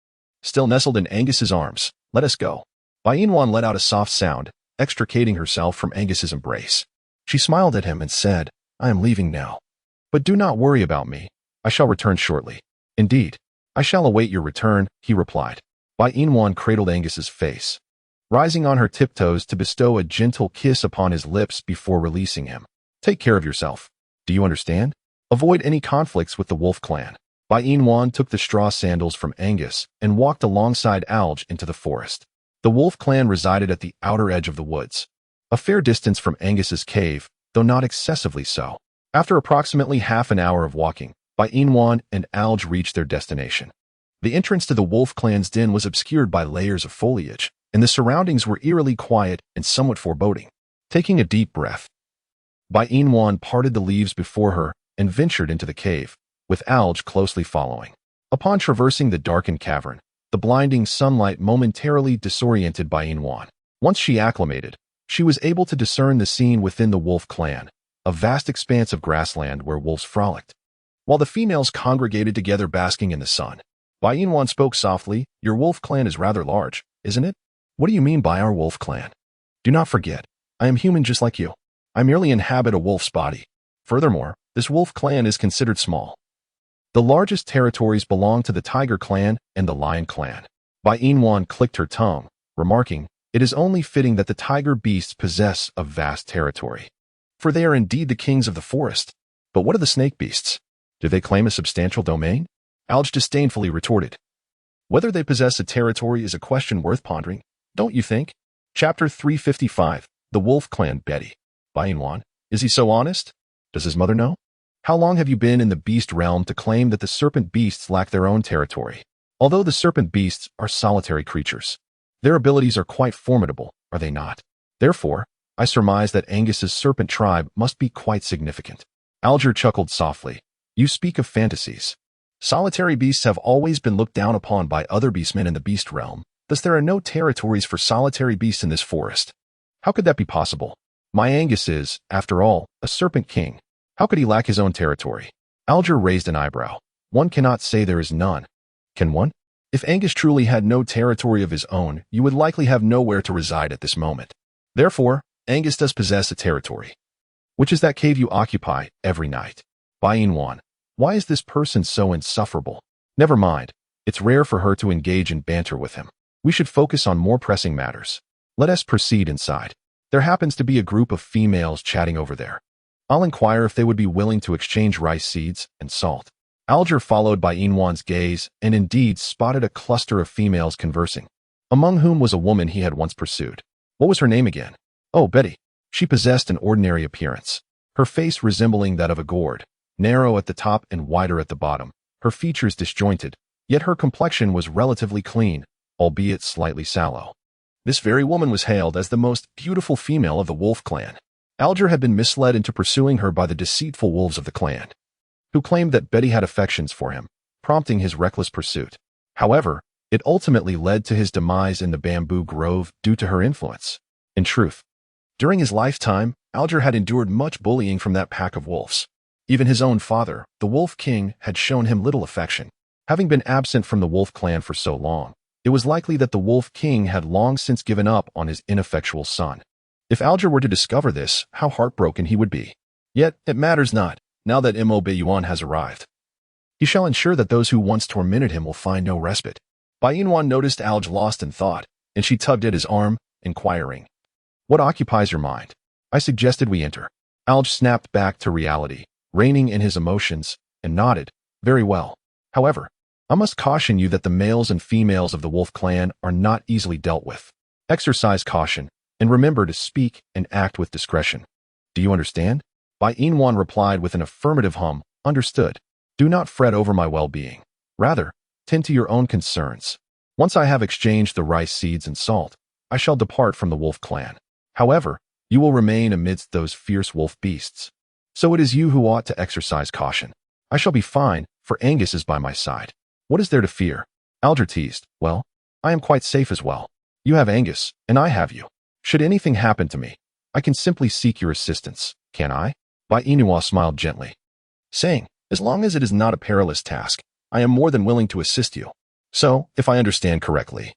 Still nestled in Angus's arms, "Let us go." Bai Inwan let out a soft sound, extricating herself from Angus's embrace. She smiled at him and said, "I am leaving now. But do not worry about me. I shall return shortly." "Indeed, I shall await your return," he replied. Bai Inwan cradled Angus's face, rising on her tiptoes to bestow a gentle kiss upon his lips before releasing him. "Take care of yourself. Do you understand? Avoid any conflicts with the wolf clan." Bai Inwan took the straw sandals from Angus and walked alongside Alge into the forest. The wolf clan resided at the outer edge of the woods, a fair distance from Angus's cave, though not excessively so. After approximately half an hour of walking, By Inwan and Alj reached their destination. The entrance to the wolf clan's den was obscured by layers of foliage, and the surroundings were eerily quiet and somewhat foreboding. Taking a deep breath, Bai Inwan parted the leaves before her and ventured into the cave, with Alj closely following. Upon traversing the darkened cavern, the blinding sunlight momentarily disoriented Bai Inwan. Once she acclimated, she was able to discern the scene within the wolf clan, a vast expanse of grassland where wolves frolicked. While the females congregated together basking in the sun, Bai Inwan spoke softly, "Your wolf clan is rather large, isn't it? What do you mean by our wolf clan? Do not forget, I am human just like you. I merely inhabit a wolf's body. Furthermore, this wolf clan is considered small. The largest territories belong to the tiger clan and the lion clan." Bai Inwan clicked her tongue, remarking, "It is only fitting that the tiger beasts possess a vast territory, for they are indeed the kings of the forest. But what of the snake beasts? Do they claim a substantial domain?" Alj disdainfully retorted. "Whether they possess a territory is a question worth pondering, don't you think?" Chapter 355, The Wolf Clan. Betty. Bai Inwan, is he so honest? Does his mother know? How long have you been in the beast realm to claim that the serpent beasts lack their own territory? Although the serpent beasts are solitary creatures, their abilities are quite formidable, are they not? Therefore, I surmise that Angus's serpent tribe must be quite significant. Alger chuckled softly. "You speak of fantasies. Solitary beasts have always been looked down upon by other beastmen in the beast realm, thus there are no territories for solitary beasts in this forest. How could that be possible? My Angus is, after all, a serpent king. How could he lack his own territory?" Alger raised an eyebrow. "One cannot say there is none. Can one? If Angus truly had no territory of his own, you would likely have nowhere to reside at this moment. Therefore, Angus does possess a territory. Which is that cave you occupy every night." Bai Inwan, why is this person so insufferable? Never mind. It's rare for her to engage in banter with him. We should focus on more pressing matters. Let us proceed inside. There happens to be a group of females chatting over there. I'll inquire if they would be willing to exchange rice seeds and salt. Alger followed Bai Inwan's gaze and indeed spotted a cluster of females conversing, among whom was a woman he had once pursued. What was her name again? Oh, Betty. She possessed an ordinary appearance, her face resembling that of a gourd, narrow at the top and wider at the bottom, her features disjointed, yet her complexion was relatively clean, albeit slightly sallow. This very woman was hailed as the most beautiful female of the wolf clan. Alger had been misled into pursuing her by the deceitful wolves of the clan, who claimed that Betty had affections for him, prompting his reckless pursuit. However, it ultimately led to his demise in the bamboo grove due to her influence. In truth, during his lifetime, Alger had endured much bullying from that pack of wolves. Even his own father, the Wolf King, had shown him little affection. Having been absent from the wolf clan for so long, it was likely that the Wolf King had long since given up on his ineffectual son. If Alger were to discover this, how heartbroken he would be. Yet, it matters not, now that Mo Bayuan has arrived. He shall ensure that those who once tormented him will find no respite. Bai Inwan noticed Alge lost in thought, and she tugged at his arm, inquiring, "What occupies your mind?" I suggested we enter. Alge snapped back to reality, reining in his emotions, and nodded, "Very well. However, I must caution you that the males and females of the wolf clan are not easily dealt with. Exercise caution, and remember to speak and act with discretion. Do you understand?" Bai Inwan replied with an affirmative hum, "Understood. Do not fret over my well-being. Rather, tend to your own concerns. Once I have exchanged the rice seeds and salt, I shall depart from the wolf clan. However, you will remain amidst those fierce wolf beasts. So it is you who ought to exercise caution. I shall be fine, for Angus is by my side. What is there to fear?" Alger teased, "Well, I am quite safe as well. You have Angus, and I have you. Should anything happen to me, I can simply seek your assistance, can I?" Bai Inua smiled gently, saying, "As long as it is not a perilous task, I am more than willing to assist you. So, if I understand correctly,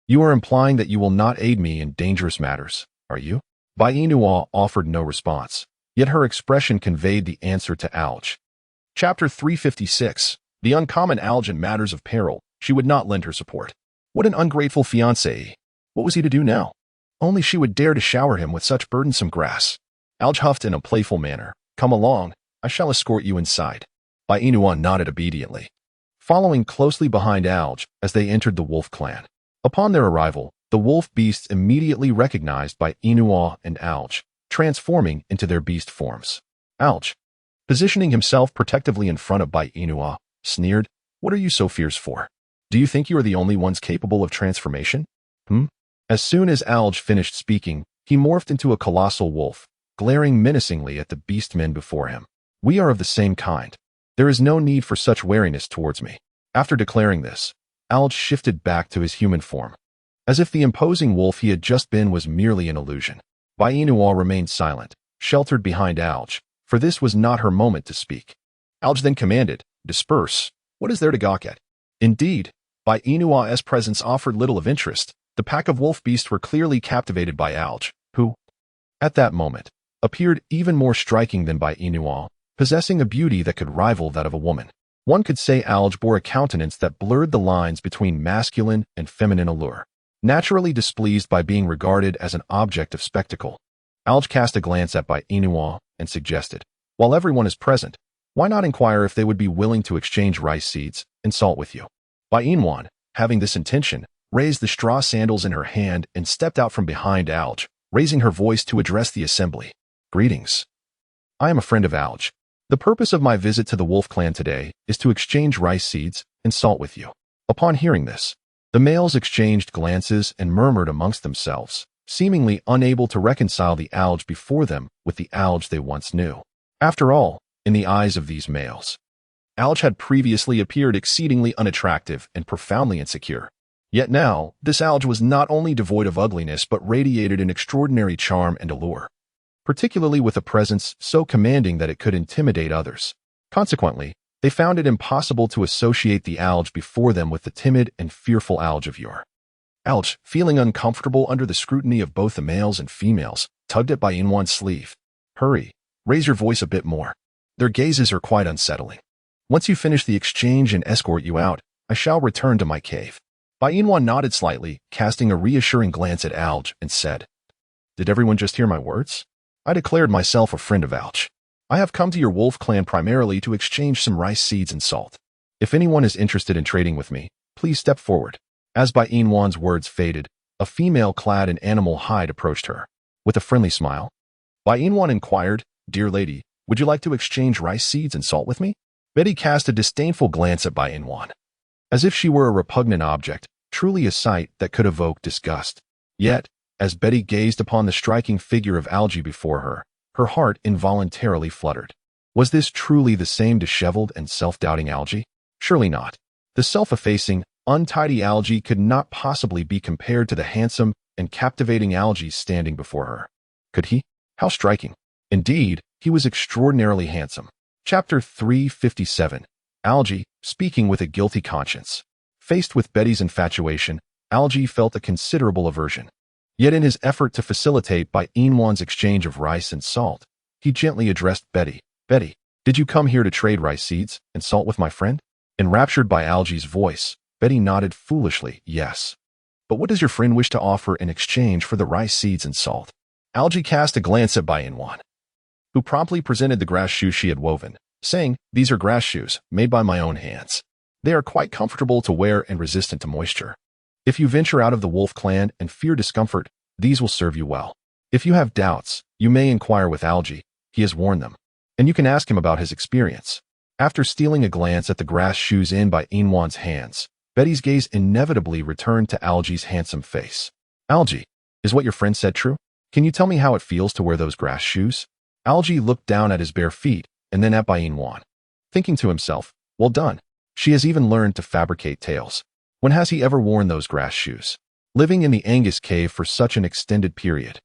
you are implying that you will not aid me in dangerous matters, are you?" Bai Inua offered no response, yet her expression conveyed the answer to Alge. Chapter 356, The Uncommon Alge in Matters of Peril. She would not lend her support. What an ungrateful fiancé. What was he to do now? Only she would dare to shower him with such burdensome grass. Alge huffed in a playful manner. "Come along, I shall escort you inside." Bai Inua nodded obediently, following closely behind Alge as they entered the wolf clan. Upon their arrival, the wolf beasts immediately recognized Bai Inua and Alge, transforming into their beast forms. "Alge, Positioning himself protectively in front of Bai Inua, sneered, "What are you so fierce for? Do you think you are the only ones capable of transformation? As soon as Alge finished speaking, he morphed into a colossal wolf, glaring menacingly at the beastmen before him. "We are of the same kind. There is no need for such wariness towards me." After declaring this, Alge shifted back to his human form, as if the imposing wolf he had just been was merely an illusion. Bai Inua remained silent, sheltered behind Alge, for this was not her moment to speak. Alge then commanded, "Disperse. What is there to gawk at?" Indeed, Bai Inua's presence offered little of interest. The pack of wolf beasts were clearly captivated by Alge, who, at that moment, appeared even more striking than Bai Inua, possessing a beauty that could rival that of a woman. One could say Alge bore a countenance that blurred the lines between masculine and feminine allure. Naturally displeased by being regarded as an object of spectacle, Alge cast a glance at Bai Inua and suggested, "While everyone is present, why not inquire if they would be willing to exchange rice seeds and salt with you?" Bai Inua, having this intention, raised the straw sandals in her hand and stepped out from behind Alge, raising her voice to address the assembly. "Greetings. I am a friend of Alge. The purpose of my visit to the Wolf Clan today is to exchange rice seeds and salt with you." Upon hearing this, the males exchanged glances and murmured amongst themselves, seemingly unable to reconcile the Alge before them with the Alge they once knew. After all, in the eyes of these males, Alge had previously appeared exceedingly unattractive and profoundly insecure. Yet now, this Alge was not only devoid of ugliness but radiated an extraordinary charm and allure, particularly with a presence so commanding that it could intimidate others. Consequently, they found it impossible to associate the Alge before them with the timid and fearful Alge of yore. Alge, feeling uncomfortable under the scrutiny of both the males and females, tugged at Bai Inua's sleeve. "Hurry, raise your voice a bit more. Their gazes are quite unsettling. Once you finish the exchange and escort you out, I shall return to my cave." Bai Inua nodded slightly, casting a reassuring glance at Alge, and said, "Did everyone just hear my words? I declared myself a friend of Alge. I have come to your wolf clan primarily to exchange some rice seeds and salt. If anyone is interested in trading with me, please step forward." As Bai Inua's words faded, a female clad in animal hide approached her. With a friendly smile, Bai Inua inquired, "Dear lady, would you like to exchange rice seeds and salt with me?" Betty cast a disdainful glance at Bai Inua, as if she were a repugnant object, truly a sight that could evoke disgust. Yet, as Betty gazed upon the striking figure of Alge before her, her heart involuntarily fluttered. Was this truly the same disheveled and self-doubting Alge? Surely not. The self-effacing, untidy Alge could not possibly be compared to the handsome and captivating Alge standing before her. Could he? How striking. Indeed, he was extraordinarily handsome. Chapter 357. Alge, speaking with a guilty conscience. Faced with Betty's infatuation, Alge felt a considerable aversion. Yet in his effort to facilitate Bai Inua's exchange of rice and salt, he gently addressed Betty. "Betty, did you come here to trade rice seeds and salt with my friend?" Enraptured by Alge's voice, Betty nodded foolishly, "Yes. But what does your friend wish to offer in exchange for the rice seeds and salt?" Alge cast a glance at Bai Inua, who promptly presented the grass shoes she had woven, saying, "These are grass shoes, made by my own hands. They are quite comfortable to wear and resistant to moisture. If you venture out of the wolf clan and fear discomfort, these will serve you well. If you have doubts, you may inquire with Alge, he has worn them, and you can ask him about his experience." After stealing a glance at the grass shoes in Bai Inua's hands, Betty's gaze inevitably returned to Alge's handsome face. "Alge, is what your friend said true? Can you tell me how it feels to wear those grass shoes?" Alge looked down at his bare feet and then at Bai Inua, thinking to himself, "Well done. She has even learned to fabricate tales. When has he ever worn those grass shoes? Living in the Angus cave for such an extended period,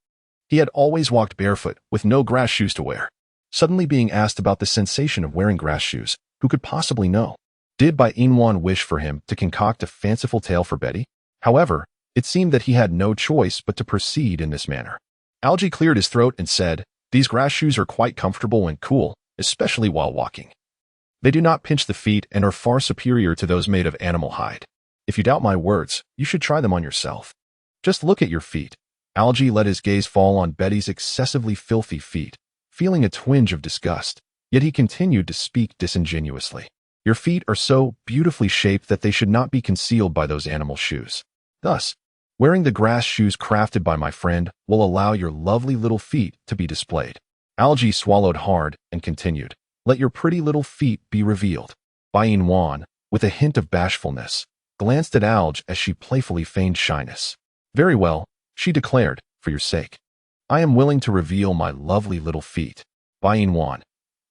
he had always walked barefoot with no grass shoes to wear. Suddenly being asked about the sensation of wearing grass shoes, who could possibly know? Did Bai Inua wish for him to concoct a fanciful tale for Betty? However, it seemed that he had no choice but to proceed in this manner. Alge cleared his throat and said, "These grass shoes are quite comfortable and cool, especially while walking. They do not pinch the feet and are far superior to those made of animal hide. If you doubt my words, you should try them on yourself. Just look at your feet." Alge let his gaze fall on Betty's excessively filthy feet, feeling a twinge of disgust, yet he continued to speak disingenuously. "Your feet are so beautifully shaped that they should not be concealed by those animal shoes. Thus, wearing the grass shoes crafted by my friend will allow your lovely little feet to be displayed." Alge swallowed hard and continued, Let your pretty little feet be revealed. Bain Wan, with a hint of bashfulness, glanced at Alge as she playfully feigned shyness. Very well, she declared, for your sake. I am willing to reveal my lovely little feet. Bain Wan.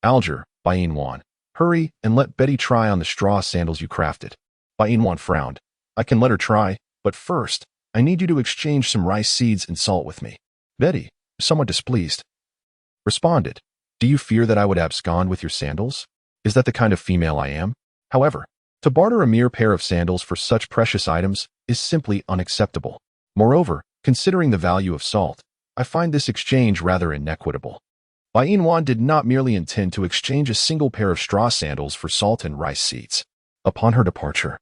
Alger, Bain Wan. Hurry and let Betty try on the straw sandals you crafted. Bain Wan frowned. I can let her try, but first, I need you to exchange some rice seeds and salt with me. Betty, somewhat displeased, responded, do you fear that I would abscond with your sandals? Is that the kind of female I am? However, to barter a mere pair of sandals for such precious items is simply unacceptable. Moreover, considering the value of salt, I find this exchange rather inequitable. Bain Wan did not merely intend to exchange a single pair of straw sandals for salt and rice seeds. Upon her departure,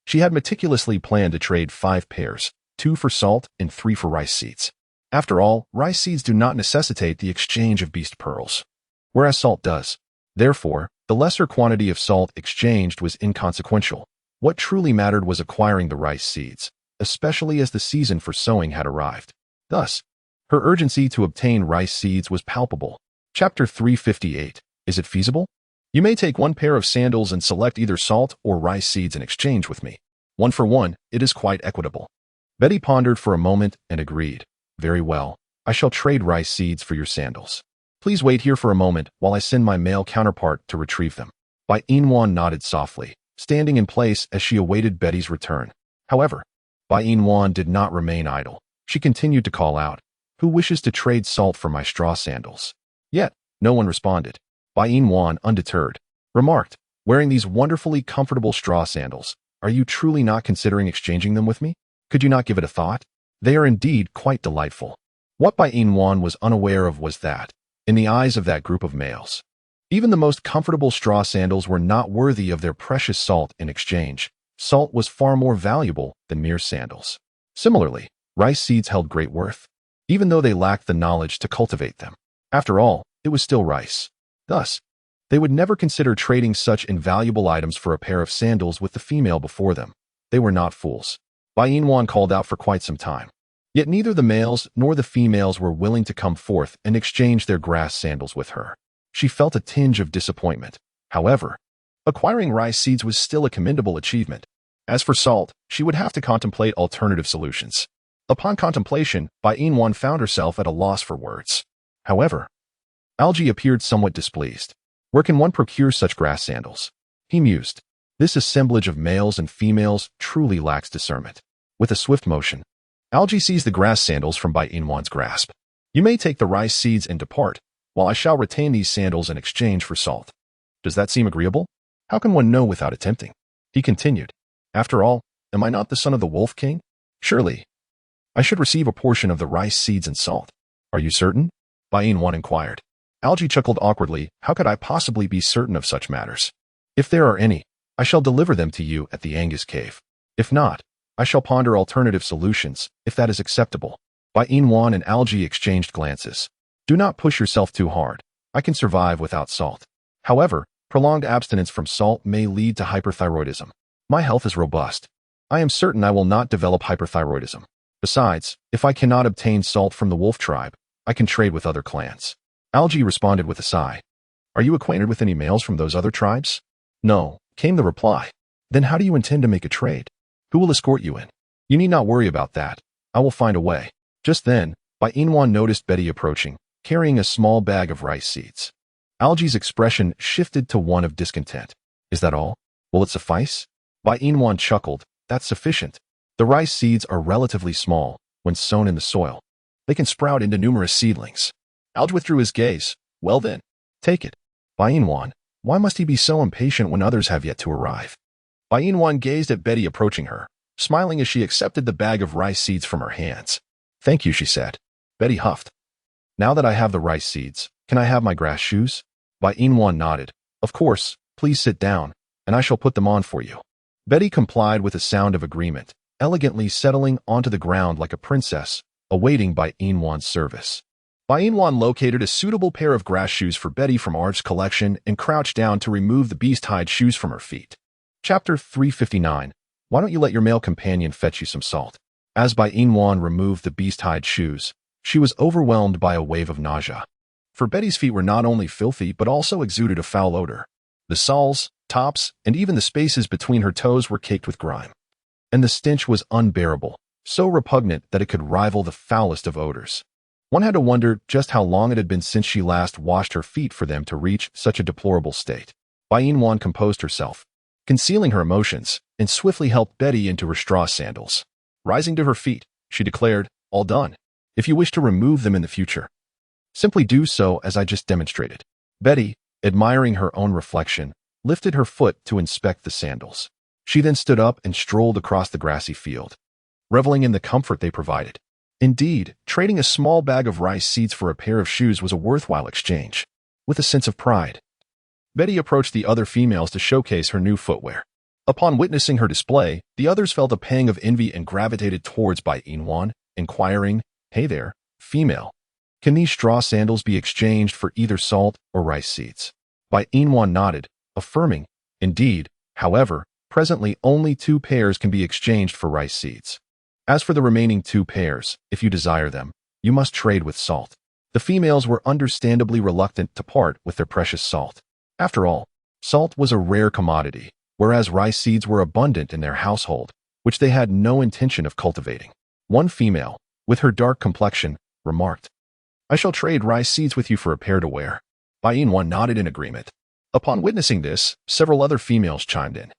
she had meticulously planned to trade 5 pairs, 2 for salt and 3 for rice seeds. After all, rice seeds do not necessitate the exchange of beast pearls, whereas salt does. Therefore, the lesser quantity of salt exchanged was inconsequential. What truly mattered was acquiring the rice seeds, especially as the season for sowing had arrived. Thus, her urgency to obtain rice seeds was palpable. Chapter 358. Is it feasible? You may take 1 pair of sandals and select either salt or rice seeds in exchange with me. 1 for 1, it is quite equitable. Betty pondered for a moment and agreed. Very well, I shall trade rice seeds for your sandals. Please wait here for a moment while I send my male counterpart to retrieve them. Bain Wan nodded softly, standing in place as she awaited Betty's return. However, Bain Wan did not remain idle. She continued to call out, who wishes to trade salt for my straw sandals? Yet, no one responded. Bain Wan, undeterred, remarked, wearing these wonderfully comfortable straw sandals, are you truly not considering exchanging them with me? Could you not give it a thought? They are indeed quite delightful. What Bain Wan was unaware of was that, in the eyes of that group of males, even the most comfortable straw sandals were not worthy of their precious salt in exchange. Salt was far more valuable than mere sandals. Similarly, rice seeds held great worth, even though they lacked the knowledge to cultivate them. After all, it was still rice. Thus, they would never consider trading such invaluable items for a pair of sandals with the female before them. They were not fools. Bain Wan called out for quite some time. Yet neither the males nor the females were willing to come forth and exchange their grass sandals with her. She felt a tinge of disappointment. However, acquiring rice seeds was still a commendable achievement. As for salt, she would have to contemplate alternative solutions. Upon contemplation, Bain Wan found herself at a loss for words. However, Alge appeared somewhat displeased. Where can one procure such grass sandals? He mused. This assemblage of males and females truly lacks discernment. With a swift motion, Alge seized the grass sandals from Bain Wan's grasp. You may take the rice seeds and depart, while I shall retain these sandals in exchange for salt. Does that seem agreeable? How can one know without attempting? He continued. After all, am I not the son of the Wolf King? Surely, I should receive a portion of the rice seeds and salt. Are you certain? Bain Wan inquired. Alge chuckled awkwardly. How could I possibly be certain of such matters? If there are any, I shall deliver them to you at the Angus cave. If not, I shall ponder alternative solutions, if that is acceptable. Bain Wan and Alge exchanged glances. Do not push yourself too hard. I can survive without salt. However, prolonged abstinence from salt may lead to hyperthyroidism. My health is robust. I am certain I will not develop hyperthyroidism. Besides, if I cannot obtain salt from the wolf tribe, I can trade with other clans. Alge responded with a sigh. Are you acquainted with any males from those other tribes? No, came the reply. Then how do you intend to make a trade? Who will escort you in? You need not worry about that. I will find a way. Just then, Bain Wan noticed Betty approaching, carrying a small bag of rice seeds. Alge's expression shifted to one of discontent. Is that all? Will it suffice? Bain Wan chuckled. That's sufficient. The rice seeds are relatively small when sown in the soil. They can sprout into numerous seedlings. Alge withdrew his gaze. Well then, take it. Bain Wan, why must he be so impatient when others have yet to arrive? Bain Wan gazed at Betty approaching her, smiling as she accepted the bag of rice seeds from her hands. Thank you, she said. Betty huffed. Now that I have the rice seeds, can I have my grass shoes? Bain Wan nodded. Of course, please sit down, and I shall put them on for you. Betty complied with a sound of agreement, elegantly settling onto the ground like a princess, awaiting Bain Wan's service. Bain Wan located a suitable pair of grass shoes for Betty from Arj's collection and crouched down to remove the beast-hide shoes from her feet. Chapter 359. Why don't you let your male companion fetch you some salt? As Bain Wan removed the beast-hide shoes, she was overwhelmed by a wave of nausea. for Betty's feet were not only filthy but also exuded a foul odor. The soles, tops, and even the spaces between her toes were caked with grime. And the stench was unbearable, so repugnant that it could rival the foulest of odors. One had to wonder just how long it had been since she last washed her feet for them to reach such a deplorable state. Wan composed herself, concealing her emotions, and swiftly helped Betty into her straw sandals. Rising to her feet, she declared, "All done. If you wish to remove them in the future, simply do so as I just demonstrated." Betty, admiring her own reflection, lifted her foot to inspect the sandals. She then stood up and strolled across the grassy field, reveling in the comfort they provided. Indeed, trading a small bag of rice seeds for a pair of shoes was a worthwhile exchange. With a sense of pride, Betty approached the other females to showcase her new footwear. Upon witnessing her display, the others felt a pang of envy and gravitated towards Wan, inquiring, "Hey there, female. Can these straw sandals be exchanged for either salt or rice seeds?" Wan nodded, affirming, "Indeed, however, presently only 2 pairs can be exchanged for rice seeds. As for the remaining 2 pairs, if you desire them, you must trade with salt." The females were understandably reluctant to part with their precious salt. After all, salt was a rare commodity, whereas rice seeds were abundant in their household, which they had no intention of cultivating. One female, with her dark complexion, remarked, "I shall trade rice seeds with you for a pair to wear." Wan nodded in agreement. Upon witnessing this, several other females chimed in,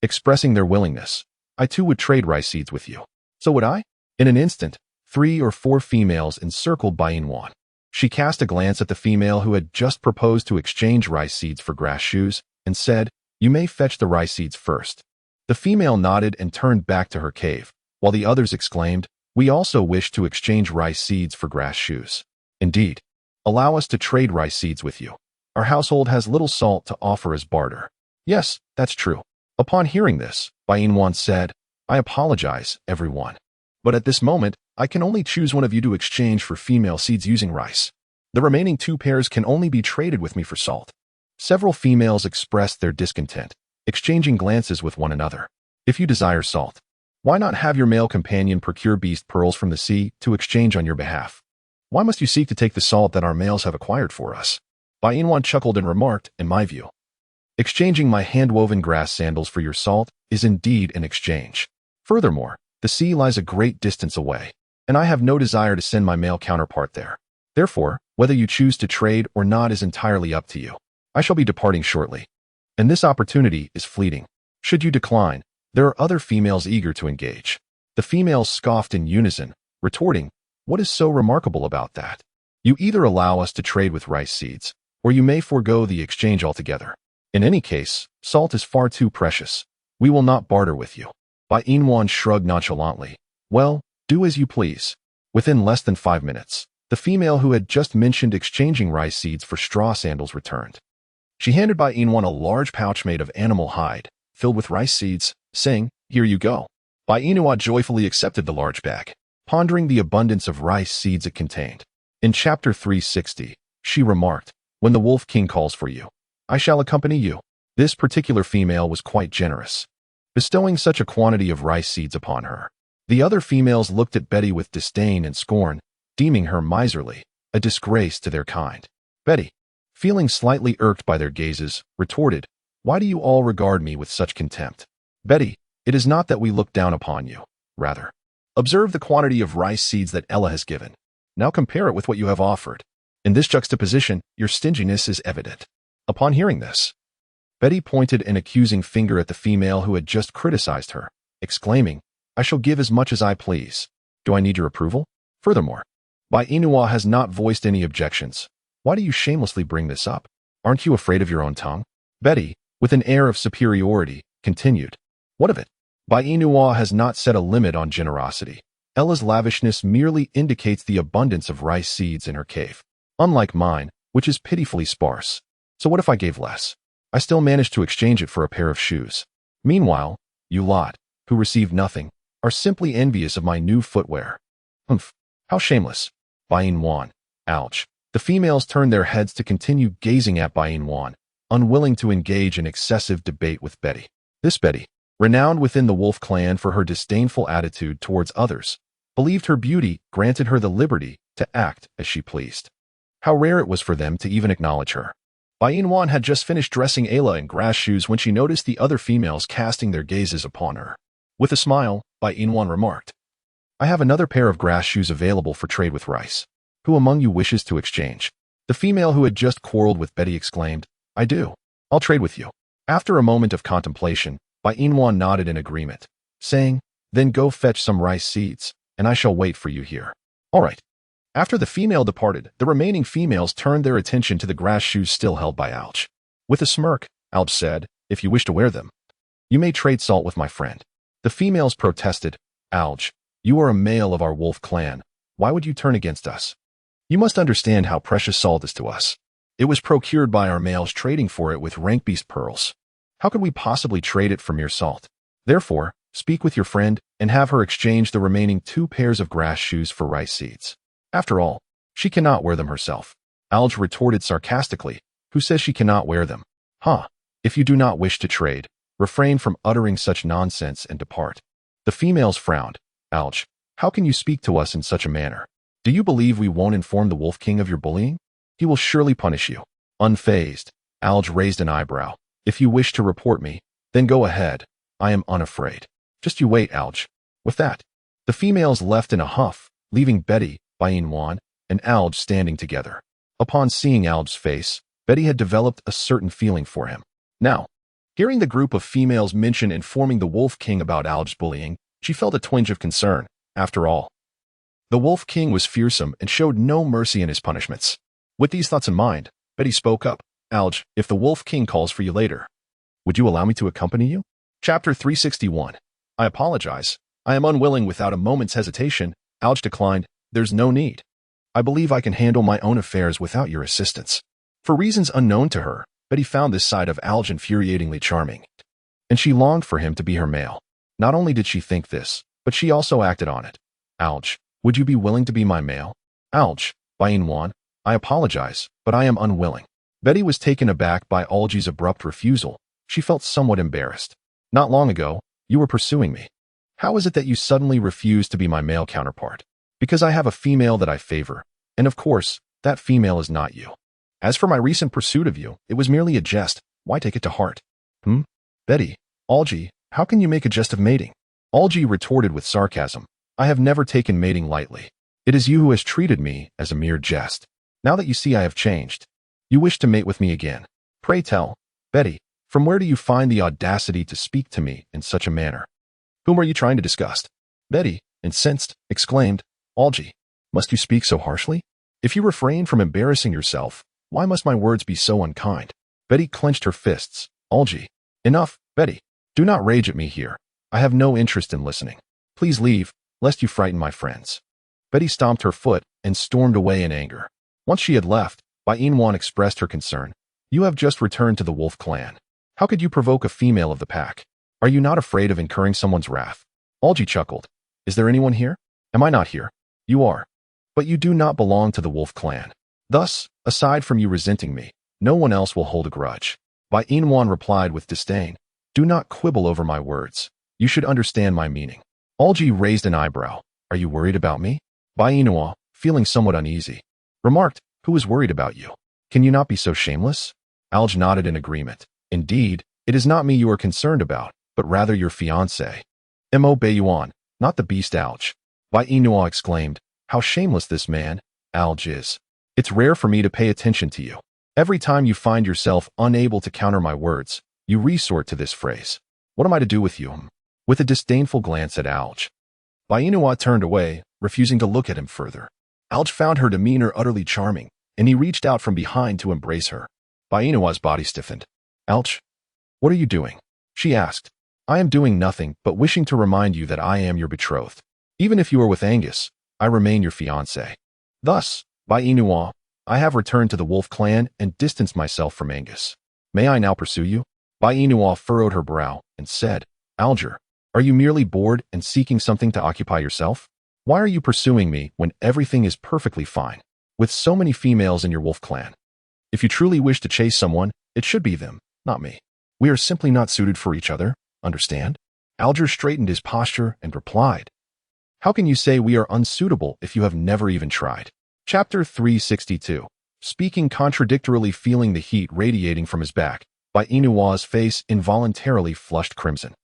expressing their willingness. "I too would trade rice seeds with you." "So would I." In an instant, 3 or 4 females encircled Wan. She cast a glance at the female who had just proposed to exchange rice seeds for grass shoes and said, "You may fetch the rice seeds first." The female nodded and turned back to her cave, while the others exclaimed, "We also wish to exchange rice seeds for grass shoes." "Indeed. Allow us to trade rice seeds with you. Our household has little salt to offer as barter." "Yes, that's true." Upon hearing this, Wan said, "I apologize, everyone. But at this moment, I can only choose one of you to exchange for female seeds using rice. The remaining 2 pairs can only be traded with me for salt." Several females expressed their discontent, exchanging glances with one another. "If you desire salt, why not have your male companion procure beast pearls from the sea to exchange on your behalf? Why must you seek to take the salt that our males have acquired for us?" Wan chuckled and remarked, "In my view, exchanging my hand-woven grass sandals for your salt is indeed an exchange. Furthermore, the sea lies a great distance away, and I have no desire to send my male counterpart there. Therefore, whether you choose to trade or not is entirely up to you. I shall be departing shortly, and this opportunity is fleeting. Should you decline, there are other females eager to engage." The females scoffed in unison, retorting, "What is so remarkable about that? You either allow us to trade with rice seeds, or you may forego the exchange altogether. In any case, salt is far too precious. We will not barter with you." Wan shrugged nonchalantly. "Well, do as you please." Within less than 5 minutes, the female who had just mentioned exchanging rice seeds for straw sandals returned. She handed Wan a large pouch made of animal hide, filled with rice seeds, saying, "Here you go." Wan joyfully accepted the large bag, pondering the abundance of rice seeds it contained. In chapter 360, she remarked, "When the Wolf King calls for you, I shall accompany you." This particular female was quite generous, bestowing such a quantity of rice seeds upon her. The other females looked at Betty with disdain and scorn, deeming her miserly, a disgrace to their kind. Betty, feeling slightly irked by their gazes, retorted, "Why do you all regard me with such contempt?" "Betty, it is not that we look down upon you. Rather, observe the quantity of rice seeds that Ella has given. Now compare it with what you have offered. In this juxtaposition, your stinginess is evident." Upon hearing this, Betty pointed an accusing finger at the female who had just criticized her, exclaiming, "I shall give as much as I please. Do I need your approval? Furthermore, Wan has not voiced any objections. Why do you shamelessly bring this up? Aren't you afraid of your own tongue?" Betty, with an air of superiority, continued, "What of it? Wan has not set a limit on generosity. Ella's lavishness merely indicates the abundance of rice seeds in her cave, unlike mine, which is pitifully sparse. So what if I gave less? I still managed to exchange it for a pair of shoes. Meanwhile, you lot, who received nothing, are simply envious of my new footwear. Humph, how shameless." Wan, ouch. The females turned their heads to continue gazing at Wan, unwilling to engage in excessive debate with Betty. This Betty, renowned within the Wolf clan for her disdainful attitude towards others, believed her beauty granted her the liberty to act as she pleased. How rare it was for them to even acknowledge her. Bai Yinwan had just finished dressing Ayla in grass shoes when she noticed the other females casting their gazes upon her. With a smile, Bai Yinwan remarked, "I have another pair of grass shoes available for trade with rice. Who among you wishes to exchange?" The female who had just quarreled with Betty exclaimed, "I do. I'll trade with you." After a moment of contemplation, Bai Yinwan nodded in agreement, saying, "Then go fetch some rice seeds, and I shall wait for you here." "All right." After the female departed, the remaining females turned their attention to the grass shoes still held by Alj. With a smirk, Alj said, "If you wish to wear them, you may trade salt with my friend." The females protested, "Alj, you are a male of our wolf clan. Why would you turn against us? You must understand how precious salt is to us. It was procured by our males trading for it with rank beast pearls. How could we possibly trade it for mere salt? Therefore, speak with your friend and have her exchange the remaining 2 pairs of grass shoes for rice seeds. After all, she cannot wear them herself." Alj retorted sarcastically, "Who says she cannot wear them? Huh? If you do not wish to trade, refrain from uttering such nonsense and depart." The females frowned. "Alj, how can you speak to us in such a manner? Do you believe we won't inform the Wolf King of your bullying? He will surely punish you." Unfazed, Alj raised an eyebrow. "If you wish to report me, then go ahead. I am unafraid. Just you wait, Alj." With that, the females left in a huff, leaving Betty, Bai Yinwan, and Alj standing together. Upon seeing Alj's face, Betty had developed a certain feeling for him. Now, hearing the group of females mention informing the Wolf King about Alj's bullying, she felt a twinge of concern. After all, the Wolf King was fearsome and showed no mercy in his punishments. With these thoughts in mind, Betty spoke up, "Alj, if the Wolf King calls for you later, would you allow me to accompany you?" Chapter 361. "I apologize. I am unwilling." Without a moment's hesitation, Alj declined, "There's no need. I believe I can handle my own affairs without your assistance." For reasons unknown to her, Betty found this side of Alj infuriatingly charming, and she longed for him to be her male. Not only did she think this, but she also acted on it. "Alj, would you be willing to be my male?" "Alj, Bai Yinwan, I apologize, but I am unwilling." Betty was taken aback by Alj's abrupt refusal. She felt somewhat embarrassed. "Not long ago, you were pursuing me. How is it that you suddenly refuse to be my male counterpart?" "Because I have a female that I favor, and of course, that female is not you. As for my recent pursuit of you, it was merely a jest. Why take it to heart?" Betty, Alj, how can you make a jest of mating?" Alj retorted with sarcasm, "I have never taken mating lightly. It is you who has treated me as a mere jest. Now that you see I have changed, you wish to mate with me again. Pray tell, Betty, from where do you find the audacity to speak to me in such a manner? Whom are you trying to disgust?" Betty, incensed, exclaimed, "Alj, must you speak so harshly? If you refrain from embarrassing yourself, why must my words be so unkind?" Betty clenched her fists. "Alj, enough, Betty. Do not rage at me here. I have no interest in listening. Please leave, lest you frighten my friends." Betty stomped her foot and stormed away in anger. Once she had left, Bai Yinwan expressed her concern. "You have just returned to the Wolf clan. How could you provoke a female of the pack? Are you not afraid of incurring someone's wrath?" Alj chuckled. "Is there anyone here? Am I not here? You are. But you do not belong to the Wolf clan. Thus, aside from you resenting me, no one else will hold a grudge." Bai Yinwan replied with disdain, "Do not quibble over my words. You should understand my meaning." Alj raised an eyebrow. "Are you worried about me?" Bai Yinwan, feeling somewhat uneasy, remarked, "Who is worried about you? Can you not be so shameless?" Alj nodded in agreement. "Indeed, it is not me you are concerned about, but rather your fiancé." "Mo Baiyuan, not the beast Alj." Bai Yinwan exclaimed, "How shameless this man, Alj, is. It's rare for me to pay attention to you. Every time you find yourself unable to counter my words, you resort to this phrase. What am I to do with you?" With a disdainful glance at Alj, Bai Yinwan turned away, refusing to look at him further. Alj found her demeanor utterly charming, and he reached out from behind to embrace her. Bai Yinwan's body stiffened. "Alj, what are you doing?" she asked. "I am doing nothing but wishing to remind you that I am your betrothed. Even if you are with Angus, I remain your fiancé. Thus, Bai Yinwan, I have returned to the Wolf clan and distanced myself from Angus. May I now pursue you?" Bai Yinwan furrowed her brow and said, "Alj, are you merely bored and seeking something to occupy yourself? Why are you pursuing me when everything is perfectly fine, with so many females in your Wolf clan? If you truly wish to chase someone, it should be them, not me. We are simply not suited for each other, understand?" Alj straightened his posture and replied, "How can you say we are unsuitable if you have never even tried?" Chapter 362. speaking contradictorily, feeling the heat radiating from his back. By Inua's face involuntarily flushed crimson.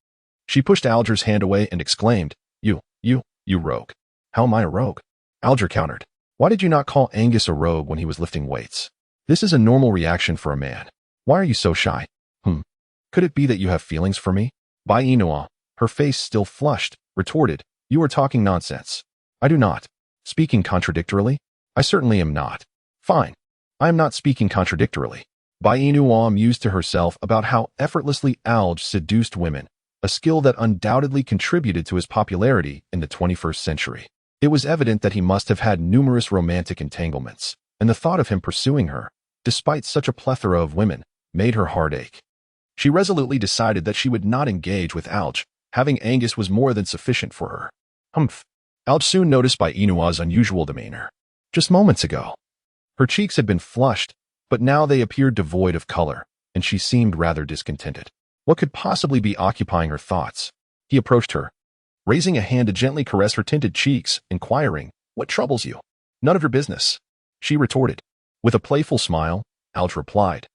She pushed Alger's hand away and exclaimed, You rogue. How am I a rogue? Alger countered. Why did you not call Angus a rogue when he was lifting weights? This is a normal reaction for a man. Why are you so shy? Could it be that you have feelings for me? Bai Inua, her face still flushed, retorted, You are talking nonsense. I do not. Speaking contradictorily? I certainly am not. Fine. I am not speaking contradictorily. Bai Inua mused to herself about how effortlessly Alge seduced women, a skill that undoubtedly contributed to his popularity in the 21st century. It was evident that he must have had numerous romantic entanglements, and the thought of him pursuing her, despite such a plethora of women, made her heart ache. She resolutely decided that she would not engage with Alge. Having Angus was more than sufficient for her. Alge soon noticed Bai Inua's unusual demeanor. Just moments ago, her cheeks had been flushed, but now they appeared devoid of color, and she seemed rather discontented. What could possibly be occupying her thoughts? He approached her, raising a hand to gently caress her tinted cheeks, inquiring, What troubles you? None of your business, she retorted. With a playful smile, Alge replied,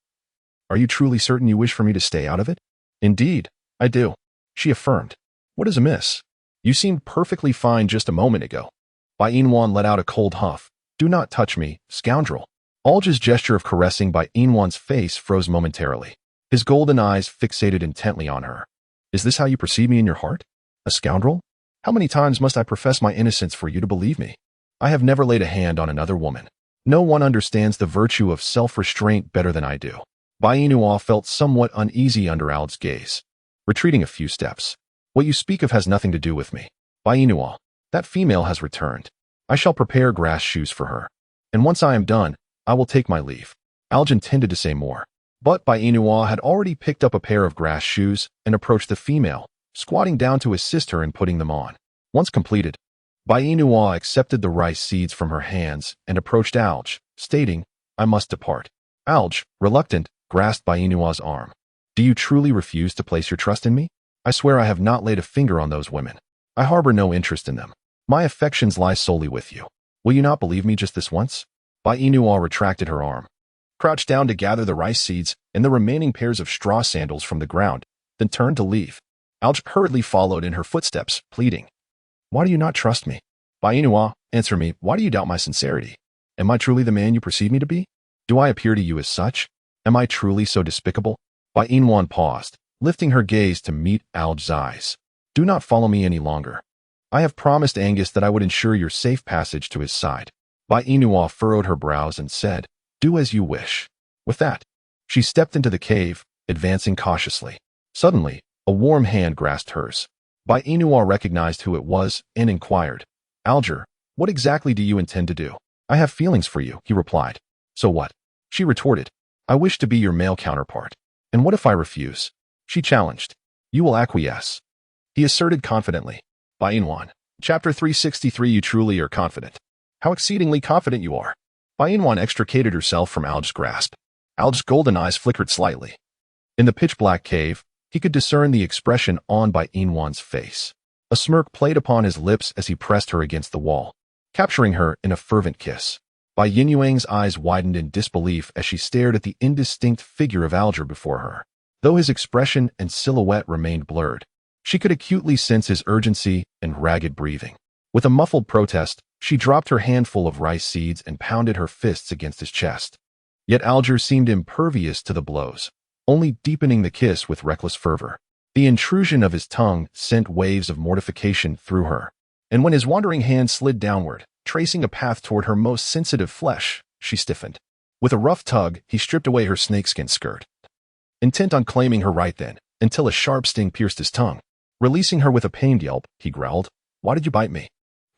Are you truly certain you wish for me to stay out of it? Indeed, I do, she affirmed. What is amiss? You seemed perfectly fine just a moment ago. Bai Inwan let out a cold huff. Do not touch me, scoundrel. Alge's gesture of caressing Bai Inwan's face froze momentarily. His golden eyes fixated intently on her. Is this how you perceive me in your heart? A scoundrel? How many times must I profess my innocence for you to believe me? I have never laid a hand on another woman. No one understands the virtue of self-restraint better than I do. Bai Inua felt somewhat uneasy under Alge's gaze, retreating a few steps. What you speak of has nothing to do with me. Bai Inua, that female has returned. I shall prepare grass shoes for her. And once I am done, I will take my leave. Alge intended to say more, but Bai Inua had already picked up a pair of grass shoes and approached the female, squatting down to assist her in putting them on. Once completed, Bai Inua accepted the rice seeds from her hands and approached Alge, stating, I must depart. Alge, reluctant, grasped Bai Inua's arm. Do you truly refuse to place your trust in me? I swear I have not laid a finger on those women. I harbor no interest in them. My affections lie solely with you. Will you not believe me just this once? Bai Inua retracted her arm, crouched down to gather the rice seeds and the remaining pairs of straw sandals from the ground, then turned to leave. Alge hurriedly followed in her footsteps, pleading, Why do you not trust me? Bai Inua, answer me, why do you doubt my sincerity? Am I truly the man you perceive me to be? Do I appear to you as such? Am I truly so despicable? Bai Inwan paused, lifting her gaze to meet Alge's eyes. Do not follow me any longer. I have promised Angus that I would ensure your safe passage to his side. Bai Inua furrowed her brows and said, Do as you wish. With that, she stepped into the cave, advancing cautiously. Suddenly, a warm hand grasped hers. Bai Inua recognized who it was and inquired, Alger, what exactly do you intend to do? I have feelings for you, he replied. So what? She retorted, I wish to be your male counterpart. And what if I refuse? She challenged. You will acquiesce, he asserted confidently. Bai Inwan. Chapter 363. You truly are confident. How exceedingly confident you are. Bai Inwan extricated herself from Alge's grasp. Alge's golden eyes flickered slightly. In the pitch-black cave, he could discern the expression on Bai Inwan's face. A smirk played upon his lips as he pressed her against the wall, capturing her in a fervent kiss. Bai Yinyuang's eyes widened in disbelief as she stared at the indistinct figure of Alger before her. Though his expression and silhouette remained blurred, she could acutely sense his urgency and ragged breathing. With a muffled protest, she dropped her handful of rice seeds and pounded her fists against his chest. Yet Alger seemed impervious to the blows, only deepening the kiss with reckless fervor. The intrusion of his tongue sent waves of mortification through her, and when his wandering hand slid downward, tracing a path toward her most sensitive flesh, she stiffened. With a rough tug, he stripped away her snakeskin skirt, intent on claiming her right then, until a sharp sting pierced his tongue. Releasing her with a pained yelp, he growled, Why did you bite me?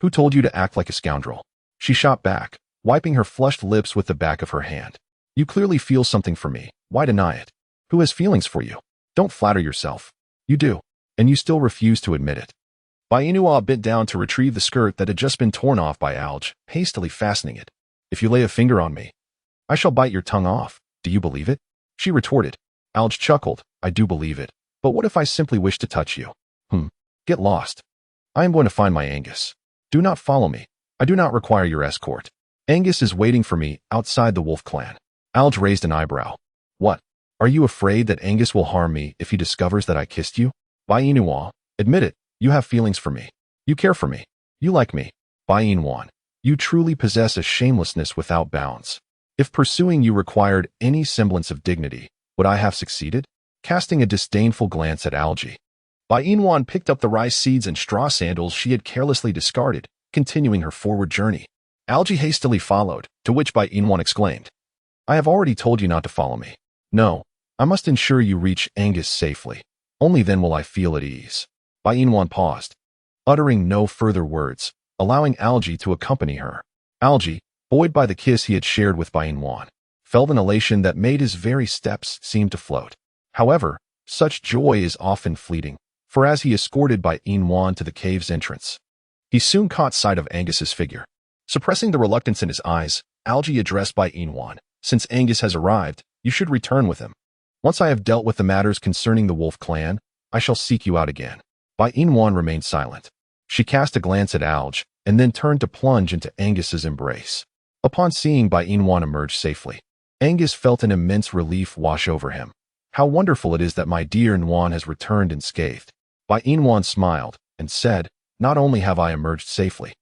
Who told you to act like a scoundrel? She shot back, wiping her flushed lips with the back of her hand. You clearly feel something for me. Why deny it? Who has feelings for you? Don't flatter yourself. You do, and you still refuse to admit it. Bai Inua bent down to retrieve the skirt that had just been torn off by Alge, hastily fastening it. If you lay a finger on me, I shall bite your tongue off. Do you believe it? She retorted. Alge chuckled. I do believe it. But what if I simply wish to touch you? Get lost. I am going to find my Angus. Do not follow me. I do not require your escort. Angus is waiting for me outside the wolf clan. Alge raised an eyebrow. What? Are you afraid that Angus will harm me if he discovers that I kissed you? Bai Inua, admit it, you have feelings for me. You care for me. You like me. Bai Inwan, you truly possess a shamelessness without bounds. If pursuing you required any semblance of dignity, would I have succeeded? Casting a disdainful glance at Alge, Bai Inwan picked up the rice seeds and straw sandals she had carelessly discarded, continuing her forward journey. Alge hastily followed, to which Bai Inwan exclaimed, I have already told you not to follow me. No, I must ensure you reach Angus safely. Only then will I feel at ease. Bai Inwan paused, uttering no further words, allowing Alge to accompany her. Alge, buoyed by the kiss he had shared with Bai Inwan, felt an elation that made his very steps seem to float. However, such joy is often fleeting, for as he escorted Bai Inwan to the cave's entrance, he soon caught sight of Angus's figure. Suppressing the reluctance in his eyes, Alge addressed Bai Inwan, Since Angus has arrived, you should return with him. Once I have dealt with the matters concerning the wolf clan, I shall seek you out again. Bai Inwan remained silent. She cast a glance at Alge, and then turned to plunge into Angus's embrace. Upon seeing Bai Inwan emerge safely, Angus felt an immense relief wash over him. How wonderful it is that my dear Nwan has returned unscathed. Bai Inwan smiled, and said, Not only have I emerged safely,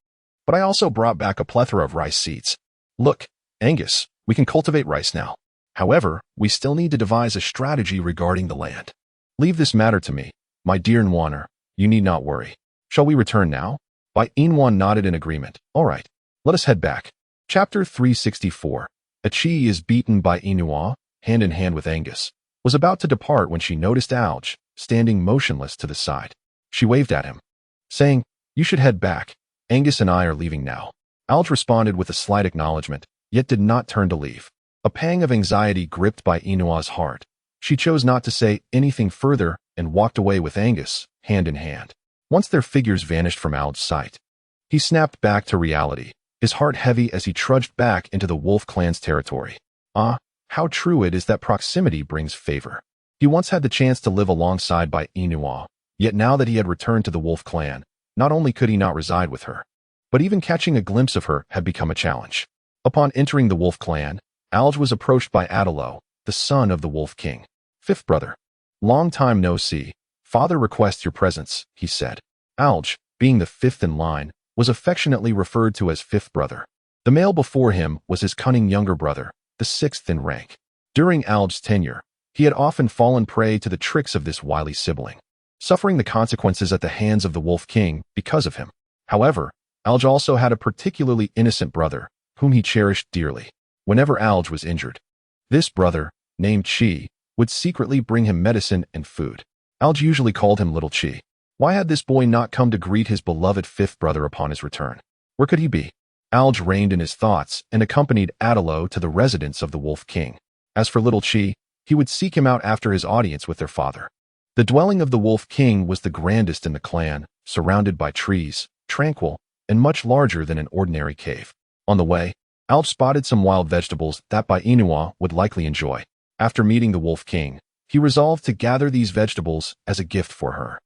but I also brought back a plethora of rice seeds. Look, Angus, we can cultivate rice now. However, we still need to devise a strategy regarding the land. Leave this matter to me, my dear Nwaner. You need not worry. Shall we return now? Bai Inwan nodded in agreement. All right, let us head back. Chapter 364. Achi is beaten by Inua, hand in hand with Angus, was about to depart when she noticed Alge, standing motionless to the side. She waved at him, saying, You should head back. Angus and I are leaving now. Alge responded with a slight acknowledgement, yet did not turn to leave. A pang of anxiety gripped Bai Inua's heart. She chose not to say anything further and walked away with Angus, hand in hand. Once their figures vanished from Alge's sight, he snapped back to reality, his heart heavy as he trudged back into the wolf clan's territory. Ah, how true it is that proximity brings favor. He once had the chance to live alongside Bai Inua, yet now that he had returned to the wolf clan, not only could he not reside with her, but even catching a glimpse of her had become a challenge. Upon entering the wolf clan, Alge was approached by Adelo, the son of the Wolf King. Fifth brother. Long time no see. Father requests your presence, he said. Alge, being the fifth in line, was affectionately referred to as fifth brother. The male before him was his cunning younger brother, the sixth in rank. During Alge's tenure, he had often fallen prey to the tricks of this wily sibling, suffering the consequences at the hands of the Wolf King because of him. However, Alge also had a particularly innocent brother, whom he cherished dearly. Whenever Alge was injured, this brother, named Chi, would secretly bring him medicine and food. Alge usually called him Little Chi. Why had this boy not come to greet his beloved fifth brother upon his return? Where could he be? Alge reined in his thoughts and accompanied Adelo to the residence of the Wolf King. As for Little Chi, he would seek him out after his audience with their father. The dwelling of the Wolf King was the grandest in the clan, surrounded by trees, tranquil, and much larger than an ordinary cave. On the way, Alge spotted some wild vegetables that Bai Inua would likely enjoy. After meeting the Wolf King, he resolved to gather these vegetables as a gift for her.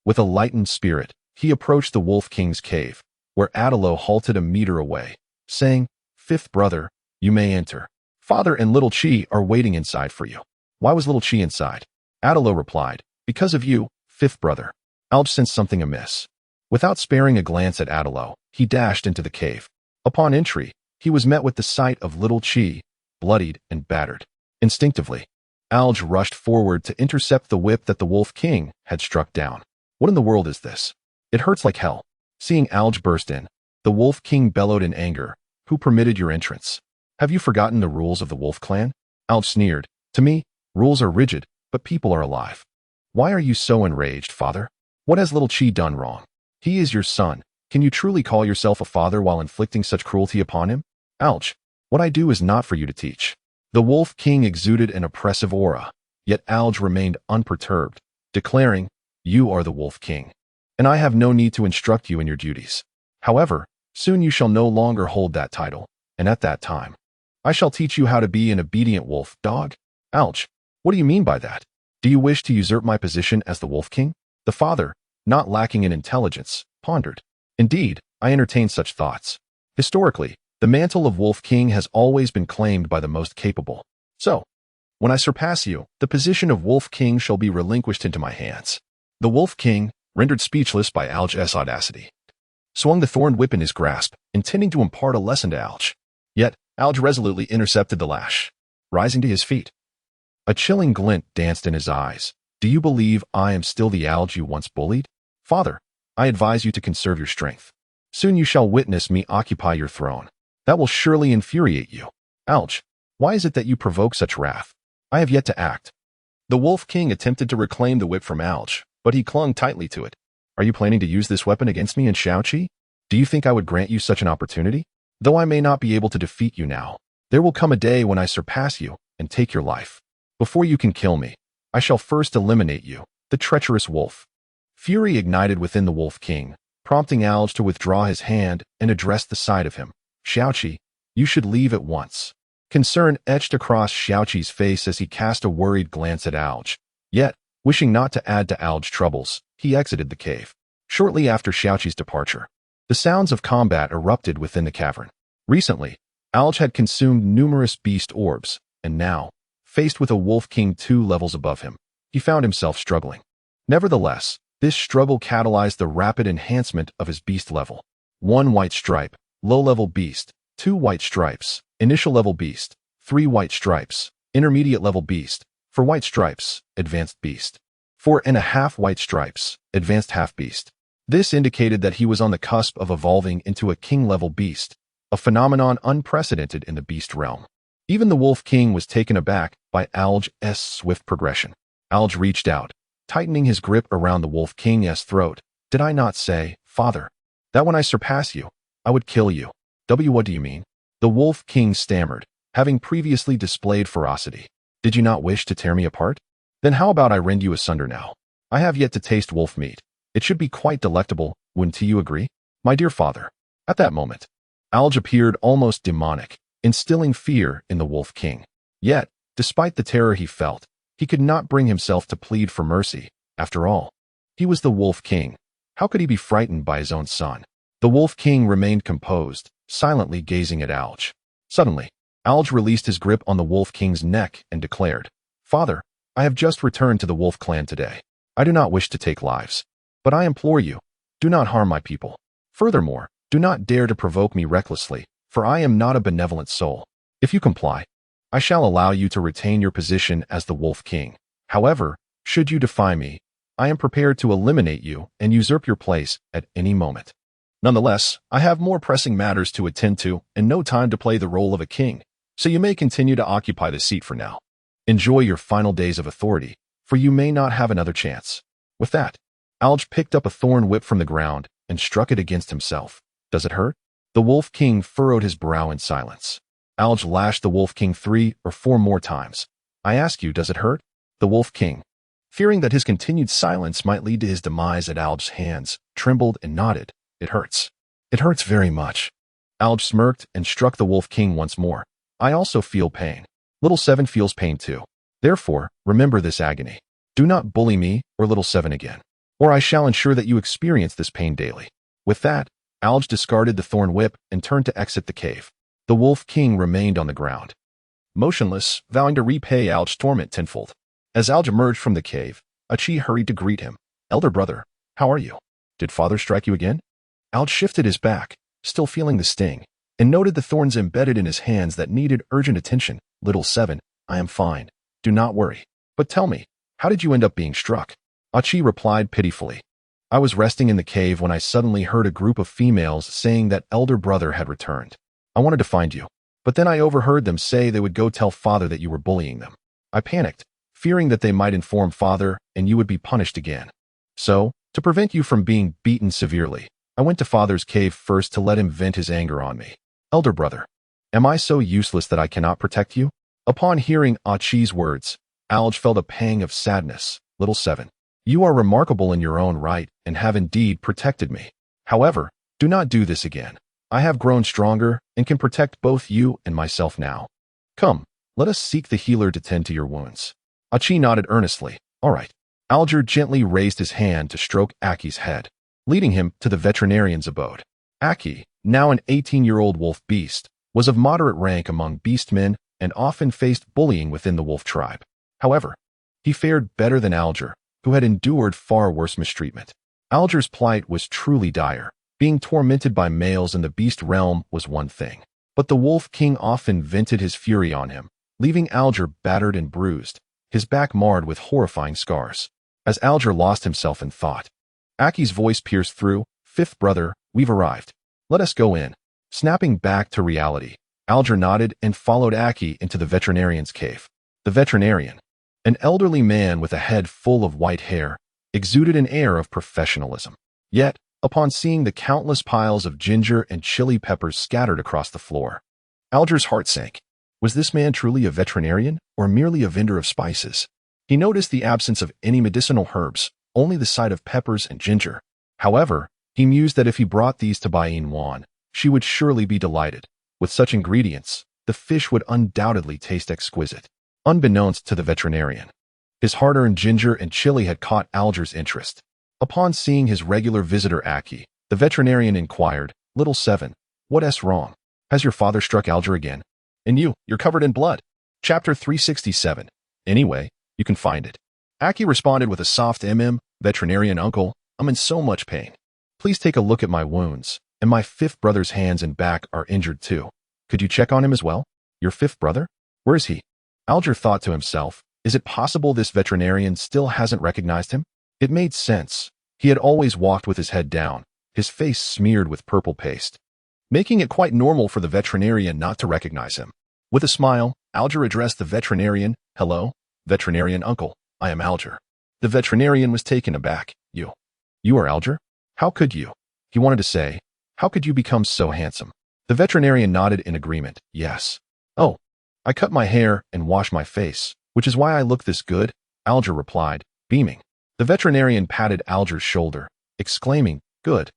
With a lightened spirit, he approached the Wolf King's cave, where Adelo halted a meter away, saying, Fifth brother, you may enter. Father and Little Chi are waiting inside for you. Why was Little Chi inside? Adelo replied, Because of you, fifth brother. Alge sensed something amiss. Without sparing a glance at Adelo, he dashed into the cave. Upon entry, he was met with the sight of Little Chi, bloodied and battered. Instinctively, Alge rushed forward to intercept the whip that the Wolf King had struck down. What in the world is this? It hurts like hell. Seeing Alge burst in, the Wolf King bellowed in anger, Who permitted your entrance? Have you forgotten the rules of the Wolf Clan? Alge sneered, To me, rules are rigid, but people are alive. Why are you so enraged, father? What has Little Chi done wrong? He is your son. Can you truly call yourself a father while inflicting such cruelty upon him? Alge, what I do is not for you to teach. The Wolf King exuded an oppressive aura, yet Alge remained unperturbed, declaring, You are the Wolf King, and I have no need to instruct you in your duties. However, soon you shall no longer hold that title, and at that time, I shall teach you how to be an obedient wolf dog. Alge, what do you mean by that? Do you wish to usurp my position as the Wolf King? The father, not lacking in intelligence, pondered. Indeed, I entertain such thoughts. Historically, The mantle of Wolf King has always been claimed by the most capable. So, when I surpass you, the position of Wolf King shall be relinquished into my hands. The Wolf King, rendered speechless by Alge's audacity, swung the thorn whip in his grasp, intending to impart a lesson to Alge. Yet, Alge resolutely intercepted the lash, rising to his feet. A chilling glint danced in his eyes. Do you believe I am still the Alge you once bullied? Father, I advise you to conserve your strength. Soon you shall witness me occupy your throne. That will surely infuriate you. Alge, why is it that you provoke such wrath? I have yet to act. The Wolf King attempted to reclaim the whip from Alge, but he clung tightly to it. Are you planning to use this weapon against me in Shaoqi? Do you think I would grant you such an opportunity? Though I may not be able to defeat you now, there will come a day when I surpass you and take your life. Before you can kill me, I shall first eliminate you, the treacherous wolf. Fury ignited within the Wolf King, prompting Alge to withdraw his hand and address the side of him. Shaoqi, you should leave at once. Concern etched across Shaoqi's face as he cast a worried glance at Alge. Yet, wishing not to add to Alge's troubles, he exited the cave. Shortly after Shaoqi's departure, the sounds of combat erupted within the cavern. Recently, Alge had consumed numerous beast orbs, and now, faced with a Wolf King 2 levels above him, he found himself struggling. Nevertheless, this struggle catalyzed the rapid enhancement of his beast level. 1 white stripe, low-level beast, 2 white stripes, initial level beast, 3 white stripes, intermediate level beast, 4 white stripes, advanced beast, 4.5 white stripes, advanced half beast. This indicated that he was on the cusp of evolving into a king-level beast, a phenomenon unprecedented in the beast realm. Even the Wolf King was taken aback by Alge's swift progression. Alge reached out, tightening his grip around the Wolf King's throat. Did I not say, Father, that when I surpass you, I would kill you? What do you mean? The Wolf King stammered, having previously displayed ferocity. Did you not wish to tear me apart? Then how about I rend you asunder now? I have yet to taste wolf meat. It should be quite delectable, wouldn't you agree? My dear father. At that moment, Alge appeared almost demonic, instilling fear in the Wolf King. Yet, despite the terror he felt, he could not bring himself to plead for mercy. After all, he was the Wolf King. How could he be frightened by his own son? The Wolf King remained composed, silently gazing at Alge. Suddenly, Alge released his grip on the Wolf King's neck and declared, Father, I have just returned to the Wolf clan today. I do not wish to take lives. But I implore you, do not harm my people. Furthermore, do not dare to provoke me recklessly, for I am not a benevolent soul. If you comply, I shall allow you to retain your position as the Wolf King. However, should you defy me, I am prepared to eliminate you and usurp your place at any moment. Nonetheless, I have more pressing matters to attend to and no time to play the role of a king, so you may continue to occupy the seat for now. Enjoy your final days of authority, for you may not have another chance. With that, Alge picked up a thorn whip from the ground and struck it against himself. Does it hurt? The Wolf King furrowed his brow in silence. Alge lashed the Wolf King 3 or 4 more times. I ask you, does it hurt? The Wolf King, fearing that his continued silence might lead to his demise at Alge's hands, trembled and nodded. It hurts. It hurts very much. Alge smirked and struck the Wolf King once more. I also feel pain. Little 7 feels pain too. Therefore, remember this agony. Do not bully me or Little 7 again, or I shall ensure that you experience this pain daily. With that, Alge discarded the thorn whip and turned to exit the cave. The Wolf King remained on the ground, motionless, vowing to repay Alge's torment tenfold. As Alge emerged from the cave, Achi hurried to greet him. Elder brother, how are you? Did father strike you again? Alge shifted his back, still feeling the sting, and noted the thorns embedded in his hands that needed urgent attention. Little 7, I am fine. Do not worry. But tell me, how did you end up being struck? Achi replied pitifully. I was resting in the cave when I suddenly heard a group of females saying that elder brother had returned. I wanted to find you, but then I overheard them say they would go tell father that you were bullying them. I panicked, fearing that they might inform father and you would be punished again. So, to prevent you from being beaten severely, I went to father's cave first to let him vent his anger on me. Elder brother, am I so useless that I cannot protect you? Upon hearing Achi's words, Alge felt a pang of sadness. Little 7, you are remarkable in your own right and have indeed protected me. However, do not do this again. I have grown stronger and can protect both you and myself now. Come, let us seek the healer to tend to your wounds. Achi nodded earnestly. All right. Alger gently raised his hand to stroke Aki's head, leading him to the veterinarian's abode. Aki, now an 18-year-old wolf beast, was of moderate rank among beastmen and often faced bullying within the wolf tribe. However, he fared better than Alger, who had endured far worse mistreatment. Alger's plight was truly dire. Being tormented by males in the beast realm was one thing, but the Wolf King often vented his fury on him, leaving Alger battered and bruised, his back marred with horrifying scars. As Alger lost himself in thought, Aki's voice pierced through. "Fifth brother, we've arrived. Let us go in." Snapping back to reality, Alger nodded and followed Aki into the veterinarian's cave. The veterinarian, an elderly man with a head full of white hair, exuded an air of professionalism. Yet, upon seeing the countless piles of ginger and chili peppers scattered across the floor, Alger's heart sank. Was this man truly a veterinarian or merely a vendor of spices? He noticed the absence of any medicinal herbs, only the sight of peppers and ginger. However, he mused that if he brought these to Bayin Wan, she would surely be delighted. With such ingredients, the fish would undoubtedly taste exquisite. Unbeknownst to the veterinarian, his hard-earned ginger and chili had caught Alger's interest. Upon seeing his regular visitor Aki, the veterinarian inquired, "Little Seven, what's wrong? Has your father struck Alger again? And you're covered in blood." Chapter 367. Anyway, you can find it. Aki responded with a soft "Veterinarian uncle, I'm in so much pain. Please take a look at my wounds, and my fifth brother's hands and back are injured too. Could you check on him as well? Your fifth brother? Where is he?" Alger thought to himself, is it possible this veterinarian still hasn't recognized him? It made sense. He had always walked with his head down, his face smeared with purple paste, making it quite normal for the veterinarian not to recognize him. With a smile, Alger addressed the veterinarian. "Hello, veterinarian uncle, I am Alger." The veterinarian was taken aback. You are Alger? How could you?" He wanted to say, "How could you become so handsome?" The veterinarian nodded in agreement. "Yes. Oh, I cut my hair and washed my face, which is why I look this good," Alger replied, beaming. The veterinarian patted Alger's shoulder, exclaiming, Good.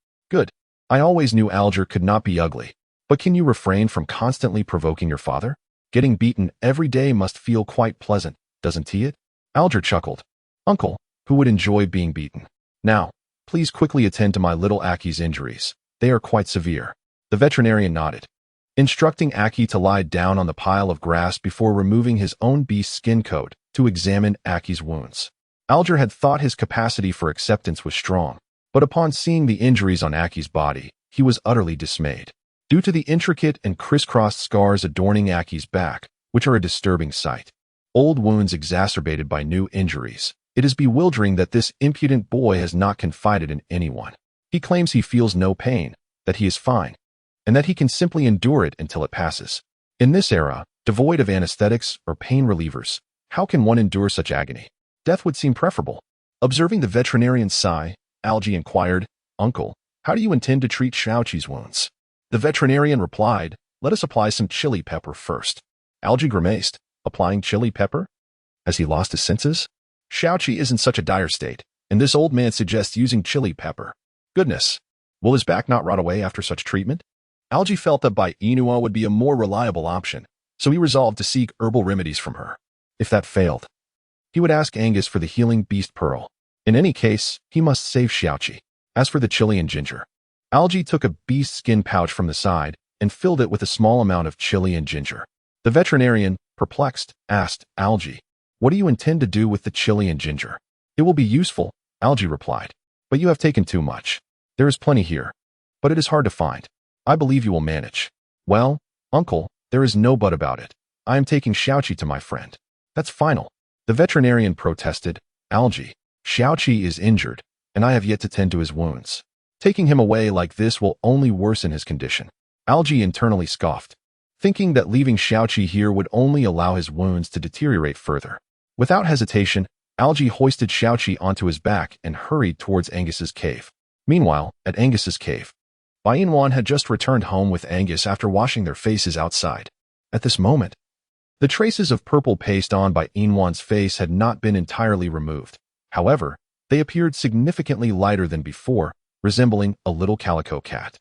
I always knew Alger could not be ugly. But can you refrain from constantly provoking your father? Getting beaten every day must feel quite pleasant, doesn't it?" Alger chuckled. "Uncle, who would enjoy being beaten? Now, please quickly attend to my little Aki's injuries. They are quite severe." The veterinarian nodded, instructing Aki to lie down on the pile of grass before removing his own beast skin coat to examine Aki's wounds. Alger had thought his capacity for acceptance was strong, but upon seeing the injuries on Aki's body, he was utterly dismayed. Due to the intricate and crisscrossed scars adorning Aki's back, which are a disturbing sight, old wounds exacerbated by new injuries, it is bewildering that this impudent boy has not confided in anyone. He claims he feels no pain, that he is fine, and that he can simply endure it until it passes. In this era, devoid of anesthetics or pain relievers, how can one endure such agony? Death would seem preferable. Observing the veterinarian's sigh, Alger inquired, "Uncle, how do you intend to treat Xiaoqi's wounds?" The veterinarian replied, "Let us apply some chili pepper first." Alger grimaced, "Applying chili pepper? Has he lost his senses? Xiaoqi isn't such a dire state, and this old man suggests using chili pepper. Goodness, will his back not rot away after such treatment?" Alger felt that Bai Inua would be a more reliable option, so he resolved to seek herbal remedies from her. If that failed, he would ask Angus for the healing beast pearl. In any case, he must save Xiaoqi. As for the chili and ginger, Alger took a beast skin pouch from the side and filled it with a small amount of chili and ginger. The veterinarian, perplexed, asked, "Alger, what do you intend to do with the chili and ginger?" "It will be useful," Alger replied, "but you have taken too much. There is plenty here, but it is hard to find. I believe you will manage." "Well, uncle, there is no but about it. I am taking Xiaoqi to my friend." "That's final." The veterinarian protested, "Alger, Xiaoqi is injured, and I have yet to tend to his wounds. Taking him away like this will only worsen his condition." Alger internally scoffed, thinking that leaving Xiaoqi here would only allow his wounds to deteriorate further. Without hesitation, Alger hoisted Xiaoqi onto his back and hurried towards Angus's cave. Meanwhile, at Angus's cave, Bai Inwan had just returned home with Angus after washing their faces outside. At this moment, the traces of purple paste on Bai Inwan's face had not been entirely removed. However, they appeared significantly lighter than before, resembling a little calico cat.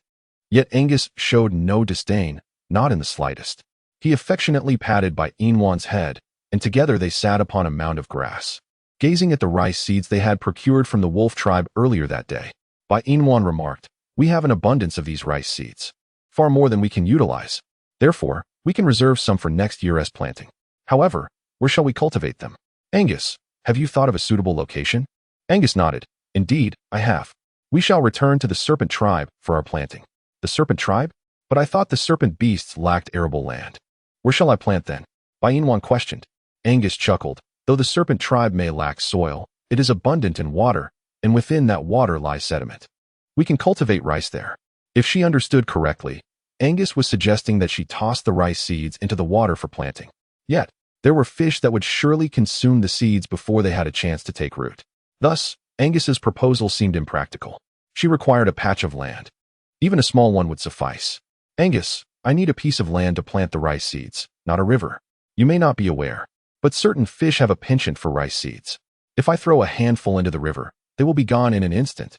Yet Angus showed no disdain, not in the slightest. He affectionately patted Bai Inwan's head, and together they sat upon a mound of grass, gazing at the rice seeds they had procured from the wolf tribe earlier that day. Bai Inwan remarked, "We have an abundance of these rice seeds, far more than we can utilize." Therefore, we can reserve some for next year's planting. However, where shall we cultivate them? Angus, have you thought of a suitable location? Angus nodded. Indeed, I have. We shall return to the serpent tribe for our planting. The serpent tribe? But I thought the serpent beasts lacked arable land. Where shall I plant then? Bainwan questioned. Angus chuckled. Though the serpent tribe may lack soil, it is abundant in water, and within that water lies sediment. We can cultivate rice there. If she understood correctly, Angus was suggesting that she toss the rice seeds into the water for planting. Yet, there were fish that would surely consume the seeds before they had a chance to take root. Thus, Angus's proposal seemed impractical. She required a patch of land. Even a small one would suffice. Angus, I need a piece of land to plant the rice seeds, not a river. You may not be aware, but certain fish have a penchant for rice seeds. If I throw a handful into the river, they will be gone in an instant.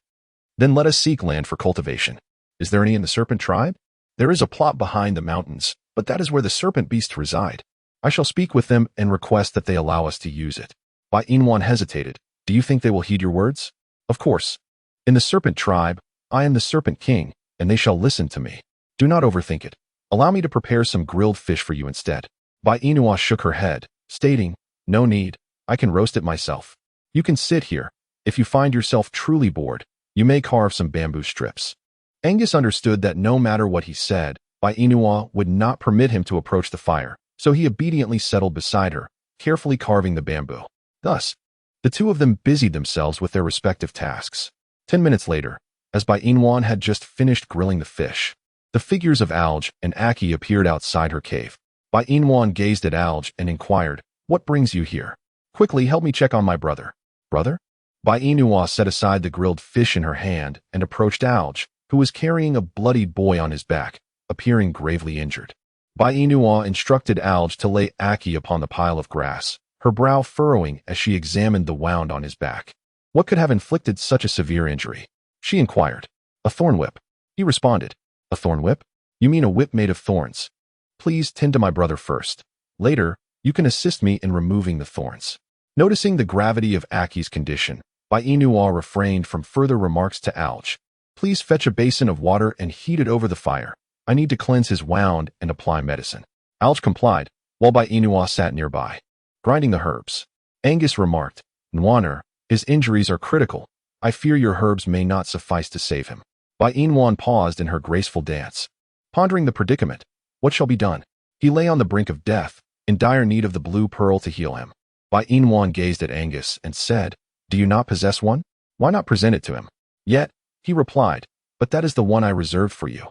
Then let us seek land for cultivation. Is there any in the serpent tribe? There is a plot behind the mountains, but that is where the serpent beasts reside. I shall speak with them and request that they allow us to use it. Bainwan hesitated. Do you think they will heed your words? Of course. In the serpent tribe, I am the serpent king, and they shall listen to me. Do not overthink it. Allow me to prepare some grilled fish for you instead. Bainua shook her head, stating, No need, I can roast it myself. You can sit here. If you find yourself truly bored, you may carve some bamboo strips. Angus understood that no matter what he said, Bainua would not permit him to approach the fire, so he obediently settled beside her, carefully carving the bamboo. Thus, the two of them busied themselves with their respective tasks. 10 minutes later, as Bainwan had just finished grilling the fish, the figures of Alge and Aki appeared outside her cave. Bainwan gazed at Alge and inquired, What brings you here? Quickly help me check on my brother. Brother? Bainua set aside the grilled fish in her hand and approached Alge, who was carrying a bloodied boy on his back, appearing gravely injured. Bainua instructed Alge to lay Aki upon the pile of grass, her brow furrowing as she examined the wound on his back. What could have inflicted such a severe injury? She inquired. A thorn whip. He responded. A thorn whip? You mean a whip made of thorns? Please tend to my brother first. Later, you can assist me in removing the thorns. Noticing the gravity of Aki's condition, Bainua refrained from further remarks to Alge. Please fetch a basin of water and heat it over the fire. I need to cleanse his wound and apply medicine. Alge complied, while Bainua sat nearby, grinding the herbs. Angus remarked, Nwaner, his injuries are critical. I fear your herbs may not suffice to save him. Bainwan paused in her graceful dance. Pondering the predicament, what shall be done? He lay on the brink of death, in dire need of the blue pearl to heal him. Bainwan gazed at Angus and said, Do you not possess one? Why not present it to him? Yet, he replied, But that is the one I reserved for you.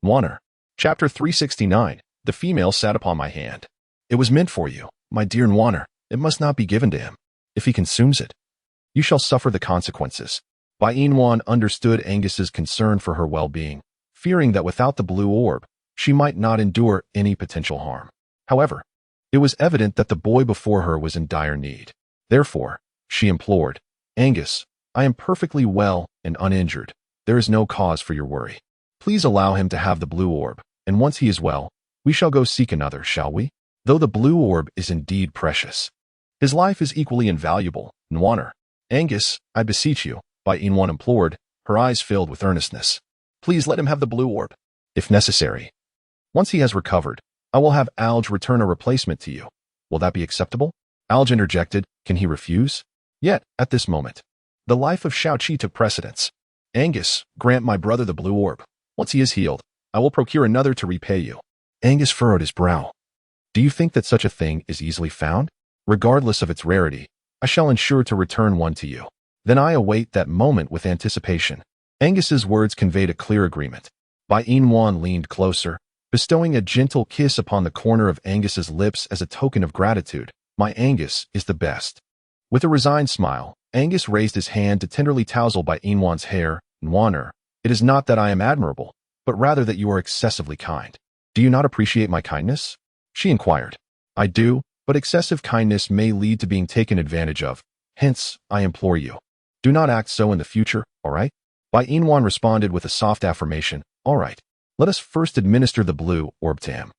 Nwaner. Chapter 369. The female sat upon my hand. It was meant for you, my dear Nwaner. It must not be given to him. If he consumes it, you shall suffer the consequences. Bainwan understood Angus's concern for her well-being, fearing that without the blue orb, she might not endure any potential harm. However, it was evident that the boy before her was in dire need. Therefore, she implored, Angus, I am perfectly well and uninjured. There is no cause for your worry. Please allow him to have the blue orb, and once he is well, we shall go seek another, shall we? Though the blue orb is indeed precious, his life is equally invaluable, Nwaner. Angus, I beseech you, Bainwan implored, her eyes filled with earnestness. Please let him have the blue orb, if necessary. Once he has recovered, I will have Alge return a replacement to you. Will that be acceptable? Alge interjected, Can he refuse? Yet, at this moment, the life of Shao-Chi took precedence. Angus, grant my brother the blue orb. Once he is healed, I will procure another to repay you. Angus furrowed his brow. Do you think that such a thing is easily found? Regardless of its rarity, I shall ensure to return one to you. Then I await that moment with anticipation. Angus's words conveyed a clear agreement. Bainwan leaned closer, bestowing a gentle kiss upon the corner of Angus's lips as a token of gratitude. My Angus is the best. With a resigned smile, Angus raised his hand to tenderly tousle Bainwan's hair. Nwaner, it is not that I am admirable, but rather that you are excessively kind. Do you not appreciate my kindness? She inquired. I do, but excessive kindness may lead to being taken advantage of. Hence, I implore you, do not act so in the future, all right? Bainwan responded with a soft affirmation, all right. Let us first administer the blue orb to him.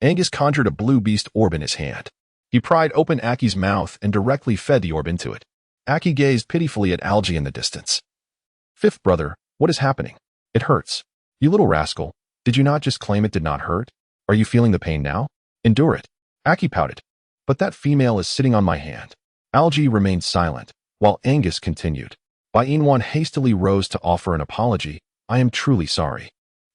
Angus conjured a blue beast orb in his hand. He pried open Aki's mouth and directly fed the orb into it. Aki gazed pitifully at Alge in the distance. Fifth brother, what is happening? It hurts. You little rascal, did you not just claim it did not hurt? Are you feeling the pain now? Endure it. Aki pouted. But that female is sitting on my hand. Algie remained silent, while Angus continued. Bai Inwan hastily rose to offer an apology. I am truly sorry.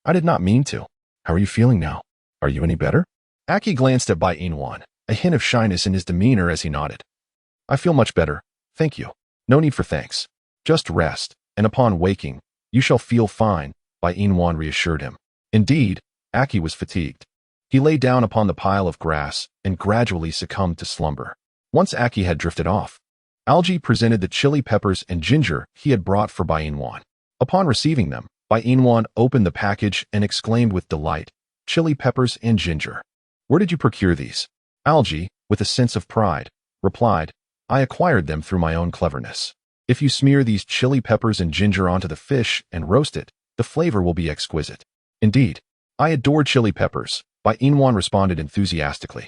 I did not mean to. How are you feeling now? Are you any better? Aki glanced at Bai Inwan, a hint of shyness in his demeanor as he nodded. I feel much better, thank you. No need for thanks. Just rest, and upon waking, you shall feel fine, Bai Inwan reassured him. Indeed, Aki was fatigued. He lay down upon the pile of grass and gradually succumbed to slumber. Once Aki had drifted off, Algie presented the chili peppers and ginger he had brought for Bai Inwan. Upon receiving them, Bai Inwan opened the package and exclaimed with delight, chili peppers and ginger. Where did you procure these? Algie, with a sense of pride, replied, I acquired them through my own cleverness. If you smear these chili peppers and ginger onto the fish and roast it, the flavor will be exquisite. Indeed, I adore chili peppers, Bai Inwan responded enthusiastically.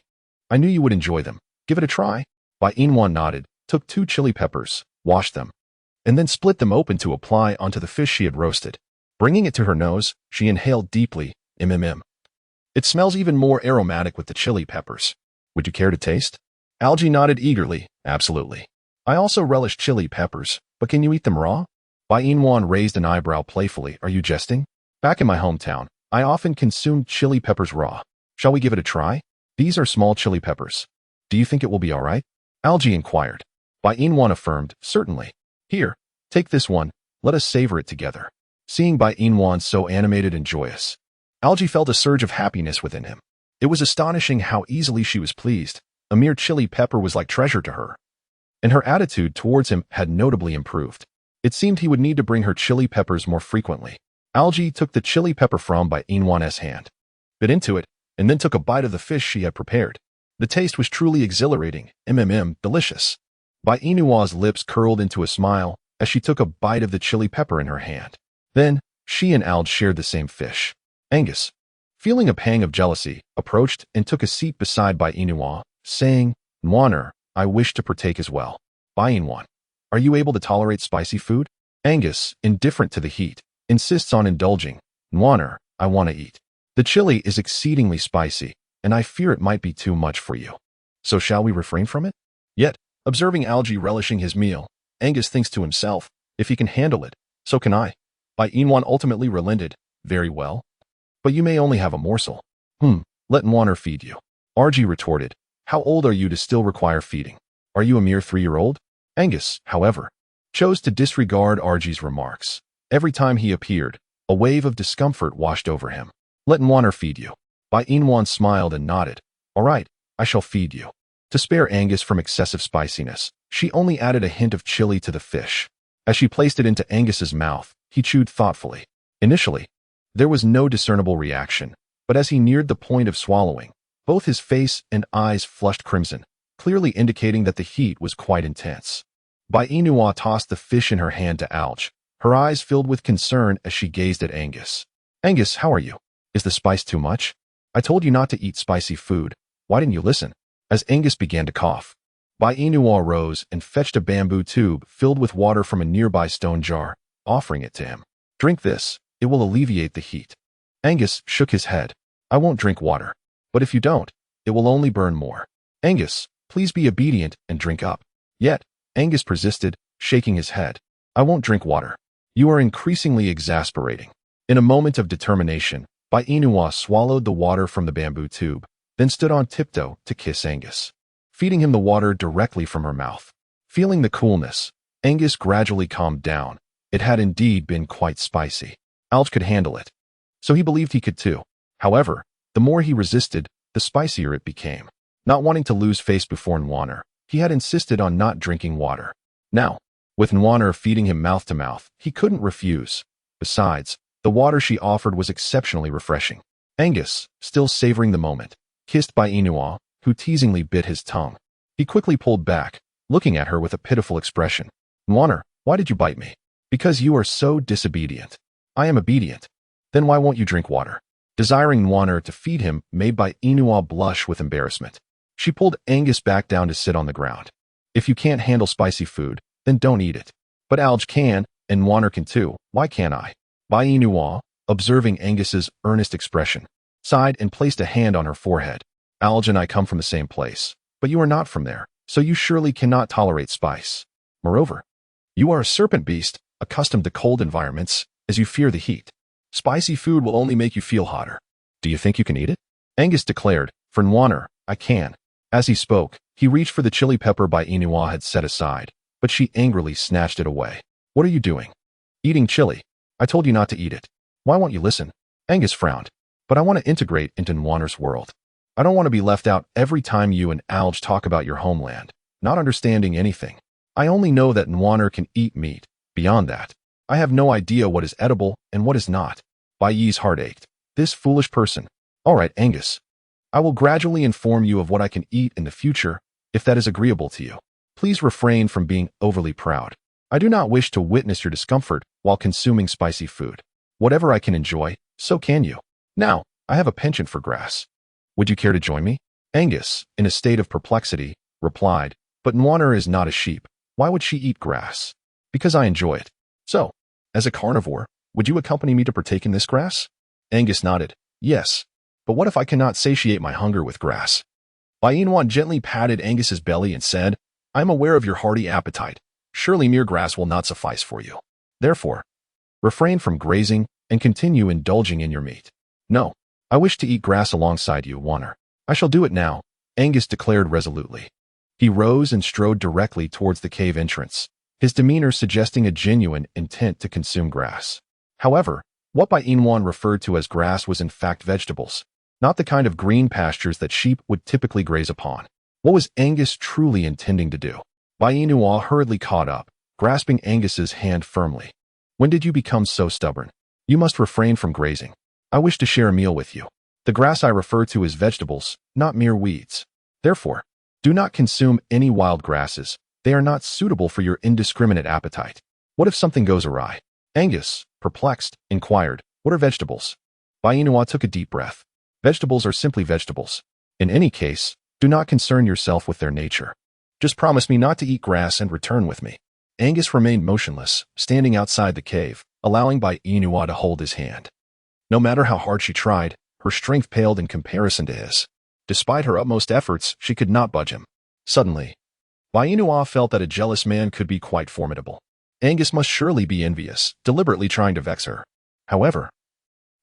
I knew you would enjoy them. Give it a try. Bai Inwan nodded, took 2 chili peppers, washed them, and then split them open to apply onto the fish she had roasted. Bringing it to her nose, she inhaled deeply, It smells even more aromatic with the chili peppers. Would you care to taste? Algie nodded eagerly, absolutely. I also relish chili peppers, but can you eat them raw? Bai Inwan raised an eyebrow playfully. Are you jesting? Back in my hometown, I often consumed chili peppers raw. Shall we give it a try? These are small chili peppers. Do you think it will be all right? Algie inquired. Bai Inwan affirmed, certainly. Here, take this one, let us savor it together. Seeing Bai Inwan so animated and joyous, Algie felt a surge of happiness within him. It was astonishing how easily she was pleased. A mere chili pepper was like treasure to her, and her attitude towards him had notably improved. It seemed he would need to bring her chili peppers more frequently. Algie took the chili pepper from Bai Inwan's hand, bit into it, and then took a bite of the fish she had prepared. The taste was truly exhilarating, delicious. Bai Inwan's lips curled into a smile as she took a bite of the chili pepper in her hand. Then, she and Alge shared the same fish. Angus, feeling a pang of jealousy, approached and took a seat beside Bai Inwan, saying, Nwaner, I wish to partake as well. Bai Inwan, are you able to tolerate spicy food? Angus, indifferent to the heat, insists on indulging. Nwaner, I want to eat. The chili is exceedingly spicy, and I fear it might be too much for you. So shall we refrain from it? Yet, observing Algie relishing his meal, Angus thinks to himself, if he can handle it, so can I. Bai Inwan ultimately relented, very well. But you may only have a morsel. Let Nwaner feed you. Argie retorted, how old are you to still require feeding? Are you a mere 3-year-old? Angus, however, chose to disregard Argie's remarks. Every time he appeared, a wave of discomfort washed over him. Let Nwaner feed you. Bai Inwan smiled and nodded. All right, I shall feed you. To spare Angus from excessive spiciness, she only added a hint of chili to the fish. As she placed it into Angus's mouth, he chewed thoughtfully. Initially, there was no discernible reaction, but as he neared the point of swallowing, both his face and eyes flushed crimson, clearly indicating that the heat was quite intense. Bai Inwan tossed the fish in her hand to Alge, her eyes filled with concern as she gazed at Angus. Angus, how are you? Is the spice too much? I told you not to eat spicy food. Why didn't you listen? As Angus began to cough, Bai Inwan rose and fetched a bamboo tube filled with water from a nearby stone jar, offering it to him. Drink this. It will alleviate the heat. Angus shook his head. I won't drink water. But if you don't, it will only burn more. Angus, please be obedient and drink up. Yet, Angus persisted, shaking his head. I won't drink water. You are increasingly exasperating. In a moment of determination, Bai Inwan swallowed the water from the bamboo tube, then stood on tiptoe to kiss Angus, feeding him the water directly from her mouth. Feeling the coolness, Angus gradually calmed down. It had indeed been quite spicy. Alge could handle it, so he believed he could too. However, the more he resisted, the spicier it became. Not wanting to lose face before Nwaner, he had insisted on not drinking water. Now, with Nwaner feeding him mouth to mouth, he couldn't refuse. Besides, the water she offered was exceptionally refreshing. Angus, still savoring the moment, kissed Bai Inwan, who teasingly bit his tongue. He quickly pulled back, looking at her with a pitiful expression. Nwaner, why did you bite me? Because you are so disobedient. I am obedient. Then why won't you drink water? Desiring Nwaner to feed him made Bai Inwan blush with embarrassment. She pulled Angus back down to sit on the ground. If you can't handle spicy food, then don't eat it. But Alge can, and Nwaner can too. Why can't I? Bai Inwan, observing Angus's earnest expression, sighed and placed a hand on her forehead. Alj and I come from the same place, but you are not from there, so you surely cannot tolerate spice. Moreover, you are a serpent beast, accustomed to cold environments, as you fear the heat. Spicy food will only make you feel hotter. Do you think you can eat it? Angus declared, for Nwaner, I can. As he spoke, he reached for the chili pepper Inua had set aside, but she angrily snatched it away. What are you doing? Eating chili. I told you not to eat it. Why won't you listen? Angus frowned. But I want to integrate into Nwaner's world. I don't want to be left out every time you and Alj talk about your homeland, not understanding anything. I only know that Nwaner can eat meat. Beyond that, I have no idea what is edible and what is not. Baiyi's heart ached. This foolish person. All right, Angus. I will gradually inform you of what I can eat in the future, if that is agreeable to you. Please refrain from being overly proud. I do not wish to witness your discomfort while consuming spicy food. Whatever I can enjoy, so can you. Now, I have a penchant for grass. Would you care to join me? Angus, in a state of perplexity, replied, but Nwaner is not a sheep. Why would she eat grass? Because I enjoy it. So, as a carnivore, would you accompany me to partake in this grass? Angus nodded. Yes. But what if I cannot satiate my hunger with grass? Baiyinuan gently patted Angus's belly and said, I am aware of your hearty appetite. Surely mere grass will not suffice for you. Therefore, refrain from grazing and continue indulging in your meat. No, I wish to eat grass alongside you, Nwaner. I shall do it now, Angus declared resolutely. He rose and strode directly towards the cave entrance, his demeanor suggesting a genuine intent to consume grass. However, what Baiyinuan referred to as grass was in fact vegetables, not the kind of green pastures that sheep would typically graze upon. What was Angus truly intending to do? Baiyinuan hurriedly caught up, grasping Angus's hand firmly. When did you become so stubborn? You must refrain from grazing. I wish to share a meal with you. The grass I refer to is vegetables, not mere weeds. Therefore, do not consume any wild grasses. They are not suitable for your indiscriminate appetite. What if something goes awry? Angus, perplexed, inquired, what are vegetables? Baiyinuan took a deep breath. Vegetables are simply vegetables. In any case, do not concern yourself with their nature. Just promise me not to eat grass and return with me. Angus remained motionless, standing outside the cave, allowing Baiyinuan to hold his hand. No matter how hard she tried, her strength paled in comparison to his. Despite her utmost efforts, she could not budge him. Suddenly, Baiyinuan felt that a jealous man could be quite formidable. Angus must surely be envious, deliberately trying to vex her. However,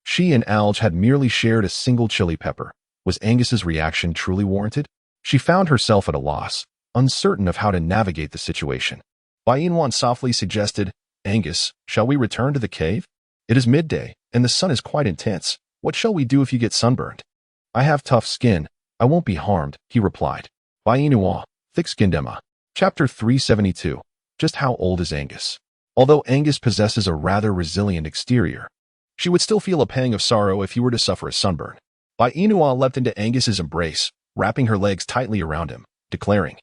she and Alj had merely shared a single chili pepper. Was Angus's reaction truly warranted? She found herself at a loss, uncertain of how to navigate the situation. Baiyinuan softly suggested, Angus, shall we return to the cave? It is midday, and the sun is quite intense. What shall we do if you get sunburned? I have tough skin. I won't be harmed, he replied. Baiyinuan, thick-skinned Emma. Chapter 372. Just how old is Angus? Although Angus possesses a rather resilient exterior, she would still feel a pang of sorrow if he were to suffer a sunburn. Baiyinuan leapt into Angus's embrace, wrapping her legs tightly around him, declaring,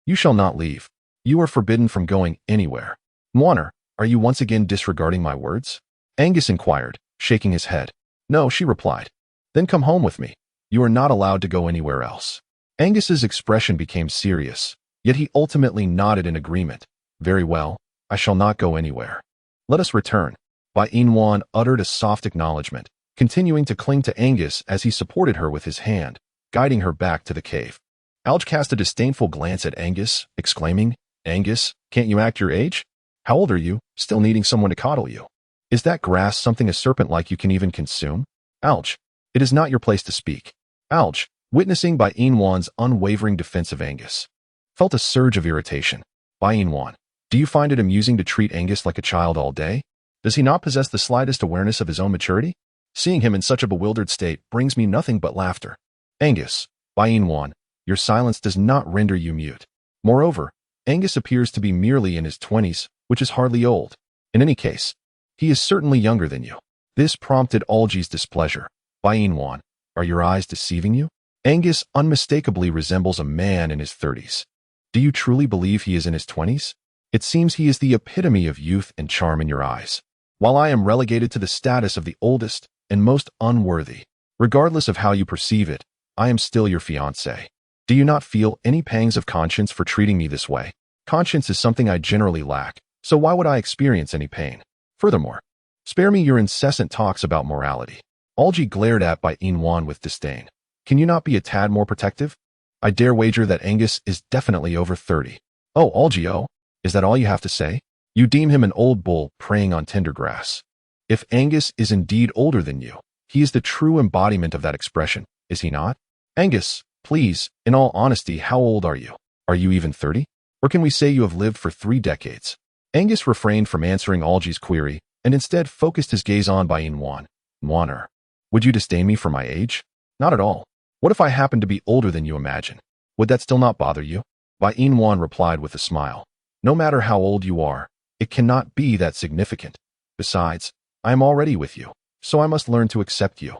You shall not leave. You are forbidden from going anywhere. Nwaner, are you once again disregarding my words? Angus inquired, shaking his head. No, she replied. Then come home with me. You are not allowed to go anywhere else. Angus's expression became serious, yet he ultimately nodded in agreement. Very well, I shall not go anywhere. Let us return. Baiyinuan uttered a soft acknowledgement, continuing to cling to Angus as he supported her with his hand, guiding her back to the cave. Alj cast a disdainful glance at Angus, exclaiming, Angus, can't you act your age? How old are you, still needing someone to coddle you? Is that grass something a serpent like you can even consume? Alj, it is not your place to speak. Alj, witnessing Baiyinuan's unwavering defense of Angus, felt a surge of irritation. Baiyinuan, do you find it amusing to treat Angus like a child all day? Does he not possess the slightest awareness of his own maturity? Seeing him in such a bewildered state brings me nothing but laughter. Angus, Baiyinuan, your silence does not render you mute. Moreover, Angus appears to be merely in his 20s, which is hardly old. In any case, he is certainly younger than you. This prompted Alji's displeasure. Baiyinuan, are your eyes deceiving you? Angus unmistakably resembles a man in his 30s. Do you truly believe he is in his 20s? It seems he is the epitome of youth and charm in your eyes. While I am relegated to the status of the oldest and most unworthy, regardless of how you perceive it, I am still your fiancé. Do you not feel any pangs of conscience for treating me this way? Conscience is something I generally lack, so why would I experience any pain? Furthermore, spare me your incessant talks about morality. Algie glared at Bai Wan with disdain. Can you not be a tad more protective? I dare wager that Angus is definitely over 30. Oh, Algie, oh, is that all you have to say? You deem him an old bull preying on tender grass. If Angus is indeed older than you, he is the true embodiment of that expression, is he not? Angus, please, in all honesty, how old are you? Are you even 30? Or can we say you have lived for 3 decades? Angus refrained from answering Algie's query and instead focused his gaze on Bai Wan. Waner, would you disdain me for my age? Not at all. What if I happen to be older than you imagine? Would that still not bother you? Bai Wan replied with a smile. No matter how old you are, it cannot be that significant. Besides, I am already with you, so I must learn to accept you.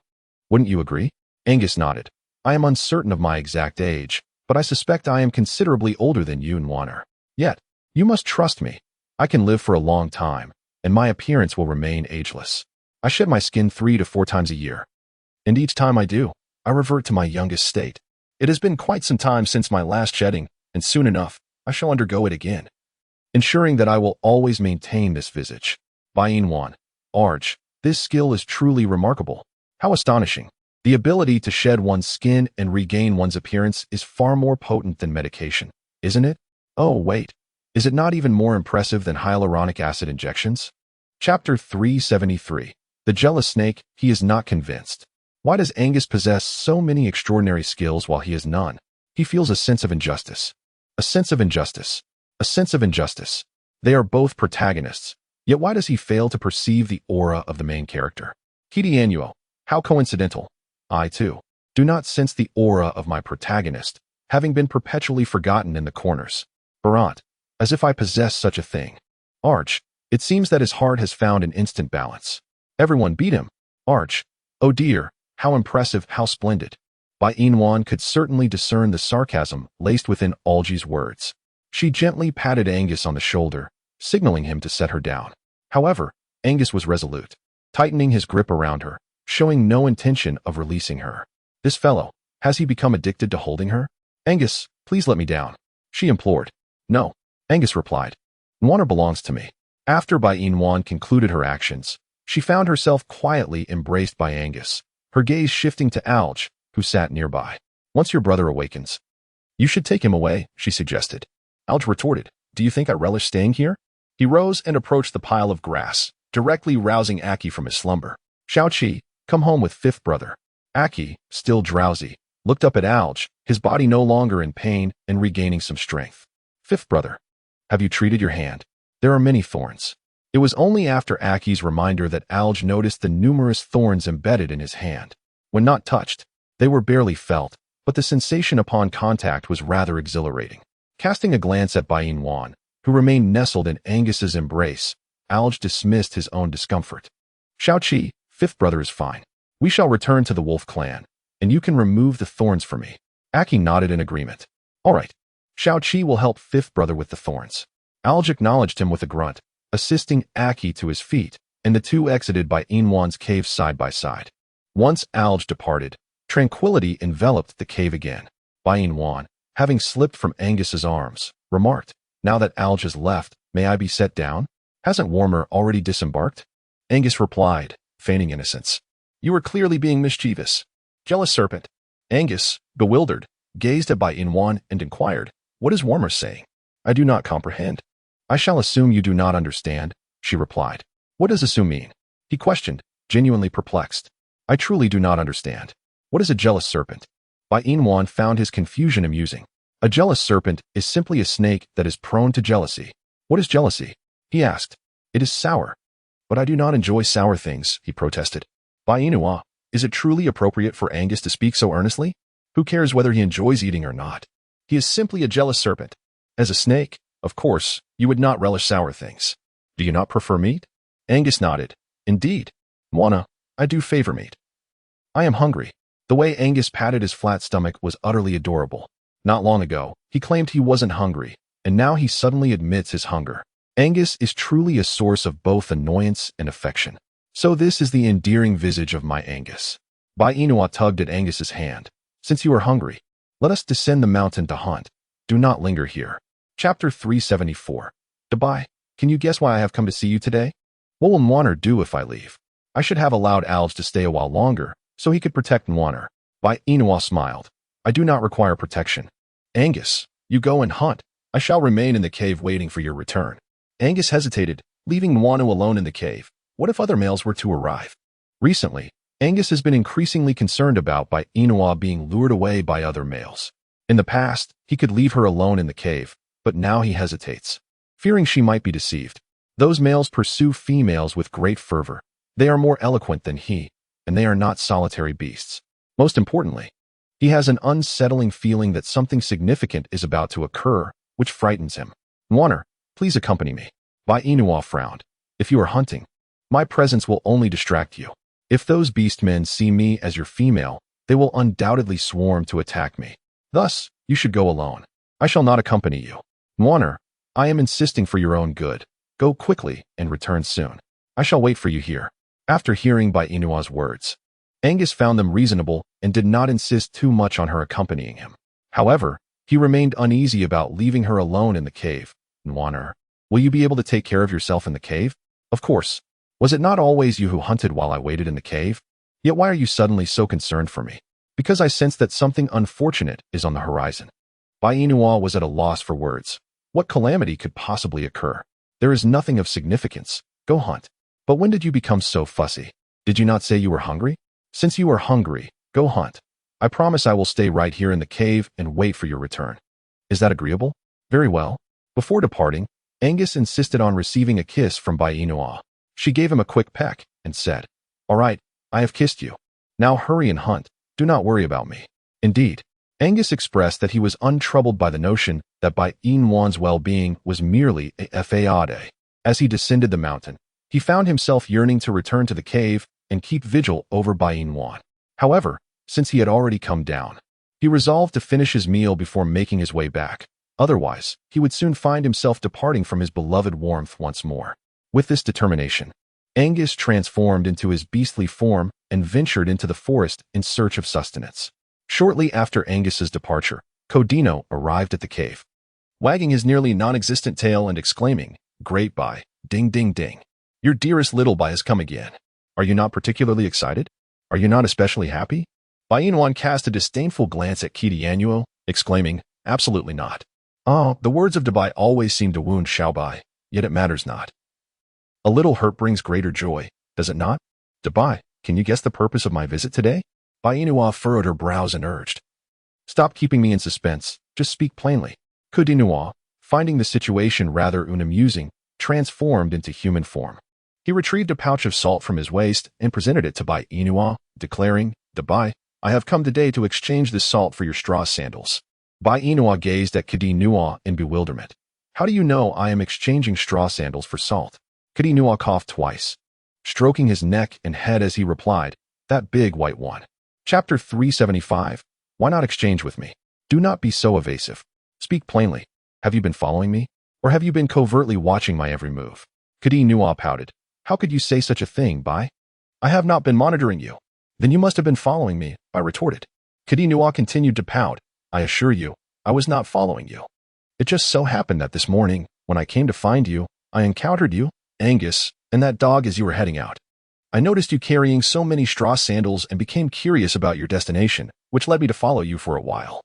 Wouldn't you agree? Angus nodded. I am uncertain of my exact age, but I suspect I am considerably older than you, Waner. Yet, you must trust me. I can live for a long time, and my appearance will remain ageless. I shed my skin 3 to 4 times a year, and each time I do, I revert to my youngest state. It has been quite some time since my last shedding, and soon enough, I shall undergo it again, ensuring that I will always maintain this visage. Bai Wan, Arj, this skill is truly remarkable. How astonishing. The ability to shed one's skin and regain one's appearance is far more potent than medication, isn't it? Oh, wait. Is it not even more impressive than hyaluronic acid injections? Chapter 373. The Jealous Snake, he is not convinced. Why does Angus possess so many extraordinary skills while he has none? He feels a sense of injustice. A sense of injustice. A sense of injustice. They are both protagonists, yet why does he fail to perceive the aura of the main character? Kidianuo, how coincidental. I, too, do not sense the aura of my protagonist, having been perpetually forgotten in the corners. Barant, as if I possess such a thing. Arch, it seems that his heart has found an instant balance. Everyone beat him. Arch, oh dear, how impressive, how splendid. Bai Wan could certainly discern the sarcasm laced within Algie's words. She gently patted Angus on the shoulder, signaling him to set her down. However, Angus was resolute, tightening his grip around her, showing no intention of releasing her. This fellow, has he become addicted to holding her? Angus, please let me down, she implored. No, Angus replied. Waner belongs to me. After Bai Wan concluded her actions, she found herself quietly embraced by Angus, her gaze shifting to Alge, who sat nearby. Once your brother awakens, you should take him away, she suggested. Alge retorted, do you think I relish staying here? He rose and approached the pile of grass, directly rousing Aki from his slumber. Xiaoqi, come home with 5th brother. Aki, still drowsy, looked up at Alge, his body no longer in pain and regaining some strength. 5th brother, have you treated your hand? There are many thorns. It was only after Aki's reminder that Alge noticed the numerous thorns embedded in his hand. When not touched, they were barely felt, but the sensation upon contact was rather exhilarating. Casting a glance at Bai Wan, who remained nestled in Angus's embrace, Alge dismissed his own discomfort. Xiaoqi, 5th brother is fine. We shall return to the wolf clan, and you can remove the thorns for me. Aki nodded in agreement. All right. Xiaoqi will help 5th brother with the thorns. Alge acknowledged him with a grunt, assisting Aki to his feet, and the two exited Bai Wan's cave side by side. Once Alge departed, tranquility enveloped the cave again. Bai Wan, having slipped from Angus's arms, remarked, now that Alge has left, may I be set down? Hasn't Warmer already disembarked? Angus replied, feigning innocence. You are clearly being mischievous. Jealous serpent. Angus, bewildered, gazed at Bai Wan and inquired, what is Warmer saying? I do not comprehend. I shall assume you do not understand, she replied. What does assume mean? He questioned, genuinely perplexed. I truly do not understand. What is a jealous serpent? Bai Wan found his confusion amusing. A jealous serpent is simply a snake that is prone to jealousy. What is jealousy? He asked. It is sour. But I do not enjoy sour things, he protested. Bai Wan, is it truly appropriate for Angus to speak so earnestly? Who cares whether he enjoys eating or not? He is simply a jealous serpent. As a snake, of course, you would not relish sour things. Do you not prefer meat? Angus nodded. Indeed. Wana, I do favor meat. I am hungry. The way Angus patted his flat stomach was utterly adorable. Not long ago, he claimed he wasn't hungry, and now he suddenly admits his hunger. Angus is truly a source of both annoyance and affection. So this is the endearing visage of my Angus. Bai Wan tugged at Angus's hand. Since you are hungry, let us descend the mountain to hunt. Do not linger here. Chapter 374. Dubai, can you guess why I have come to see you today? What will Waner do if I leave? I should have allowed Alge to stay a while longer, so he could protect Nwanner. Bai Inua smiled. I do not require protection. Angus, you go and hunt. I shall remain in the cave waiting for your return. Angus hesitated, leaving Nwanu alone in the cave. What if other males were to arrive? Recently, Angus has been increasingly concerned about Bai Inua being lured away by other males. In the past, he could leave her alone in the cave, but now he hesitates, fearing she might be deceived. Those males pursue females with great fervor. They are more eloquent than he, and they are not solitary beasts. Most importantly, he has an unsettling feeling that something significant is about to occur, which frightens him. Nwanner, please accompany me. Bai Inua frowned. If you are hunting, my presence will only distract you. If those beast men see me as your female, they will undoubtedly swarm to attack me. Thus, you should go alone. I shall not accompany you. Nwanner, I am insisting for your own good. Go quickly and return soon. I shall wait for you here. After hearing Bai Inua's words, Angus found them reasonable and did not insist too much on her accompanying him. However, he remained uneasy about leaving her alone in the cave. Nwanner, will you be able to take care of yourself in the cave? Of course. Was it not always you who hunted while I waited in the cave? Yet why are you suddenly so concerned for me? Because I sense that something unfortunate is on the horizon. Bai Inua was at a loss for words. What calamity could possibly occur? There is nothing of significance. Go hunt. But when did you become so fussy? Did you not say you were hungry? Since you are hungry, go hunt. I promise I will stay right here in the cave and wait for your return. Is that agreeable? Very well. Before departing, Angus insisted on receiving a kiss from Bai Inua. She gave him a quick peck and said, All right, I have kissed you. Now hurry and hunt. Do not worry about me. Indeed, Angus expressed that he was untroubled by the notion that Bai Inua's well-being was merely a fade. As he descended the mountain, he found himself yearning to return to the cave and keep vigil over Bai Inua. However, since he had already come down, he resolved to finish his meal before making his way back. Otherwise, he would soon find himself departing from his beloved warmth once more. With this determination, Angus transformed into his beastly form and ventured into the forest in search of sustenance. Shortly after Angus's departure, Codino arrived at the cave, wagging his nearly non-existent tail and exclaiming, Great Bai, ding ding ding. Your dearest little Bai has come again. Are you not particularly excited? Are you not especially happy? Bai Inua cast a disdainful glance at Kidianuo, exclaiming, Absolutely not. Ah, the words of Dabai always seem to wound Xiaobai, yet it matters not. A little hurt brings greater joy, does it not? Dabai, can you guess the purpose of my visit today? Bai Inua furrowed her brows and urged. Stop keeping me in suspense, just speak plainly. Kudinua, finding the situation rather unamusing, transformed into human form. He retrieved a pouch of salt from his waist and presented it to Bai Inua, declaring, Dabai, I have come today to exchange this salt for your straw sandals. Bai Inua gazed at Kudinua in bewilderment. How do you know I am exchanging straw sandals for salt? Kudinua coughed twice, stroking his neck and head as he replied, That big white one. Chapter 375. Why not exchange with me? Do not be so evasive. Speak plainly. Have you been following me? Or have you been covertly watching my every move? Kudinua pouted. How could you say such a thing, Bai? I have not been monitoring you. Then you must have been following me, I retorted. Kudinua continued to pout. I assure you, I was not following you. It just so happened that this morning, when I came to find you, I encountered you, Angus, and that dog as you were heading out. I noticed you carrying so many straw sandals and became curious about your destination, which led me to follow you for a while.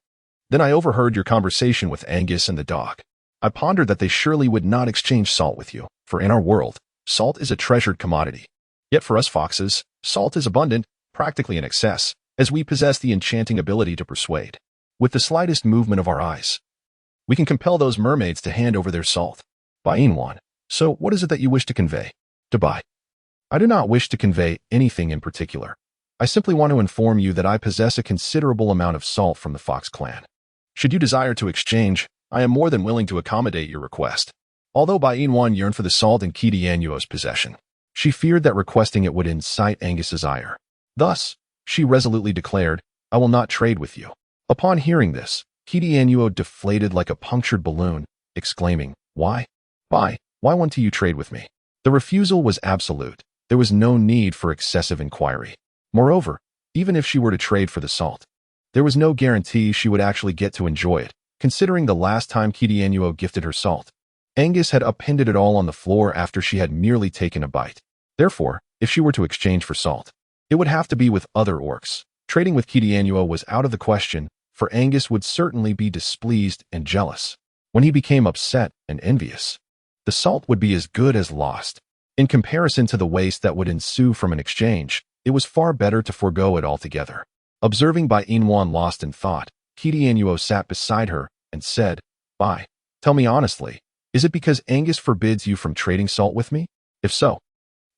Then I overheard your conversation with Angus and the dog. I pondered that they surely would not exchange salt with you, for in our world, salt is a treasured commodity. Yet for us foxes, salt is abundant, practically in excess, as we possess the enchanting ability to persuade. With the slightest movement of our eyes, we can compel those mermaids to hand over their salt. Bai Inua, so what is it that you wish to convey? Dabai. I do not wish to convey anything in particular. I simply want to inform you that I possess a considerable amount of salt from the Fox clan. Should you desire to exchange, I am more than willing to accommodate your request. Although Bai Inua yearned for the salt in Kidianuo's possession, she feared that requesting it would incite Angus's ire. Thus, she resolutely declared, I will not trade with you. Upon hearing this, Kidianuo deflated like a punctured balloon, exclaiming, Why? Bai, why won't you trade with me? The refusal was absolute. There was no need for excessive inquiry. Moreover, even if she were to trade for the salt, there was no guarantee she would actually get to enjoy it, considering the last time Kidianuo gifted her salt. Angus had upended it all on the floor after she had merely taken a bite. Therefore, if she were to exchange for salt. It would have to be with other orcs. Trading with Kidianua was out of the question, for Angus would certainly be displeased and jealous. When he became upset and envious, the salt would be as good as lost. In comparison to the waste that would ensue from an exchange, it was far better to forego it altogether. Observing Bai Inwan lost in thought, Kidianua sat beside her and said, "Bai, tell me honestly, is it because Angus forbids you from trading salt with me? If so,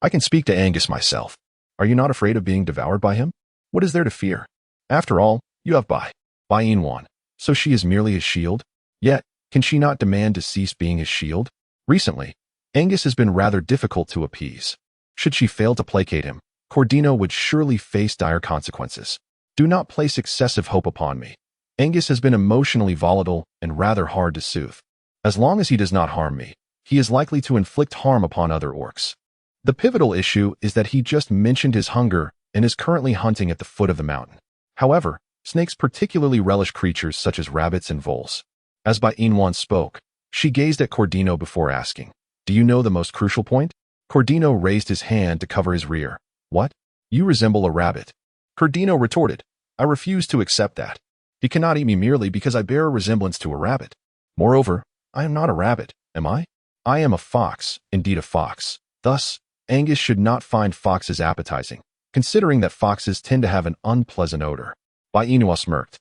I can speak to Angus myself. Are you not afraid of being devoured by him? What is there to fear? After all, you have Bai Inwan, so she is merely his shield. Yet, can she not demand to cease being his shield? Recently, Angus has been rather difficult to appease. Should she fail to placate him, Cordino would surely face dire consequences. Do not place excessive hope upon me. Angus has been emotionally volatile and rather hard to soothe. As long as he does not harm me, he is likely to inflict harm upon other orcs. The pivotal issue is that he just mentioned his hunger and is currently hunting at the foot of the mountain. However, snakes particularly relish creatures such as rabbits and voles. As Bai Inwan spoke, she gazed at Cordino before asking, "Do you know the most crucial point?" Cordino raised his hand to cover his rear. "What? You resemble a rabbit." Cordino retorted, "I refuse to accept that. He cannot eat me merely because I bear a resemblance to a rabbit. Moreover, I am not a rabbit, am I? I am a fox, indeed a fox. Thus, Angus should not find foxes appetizing, considering that foxes tend to have an unpleasant odor." Bai Inua smirked.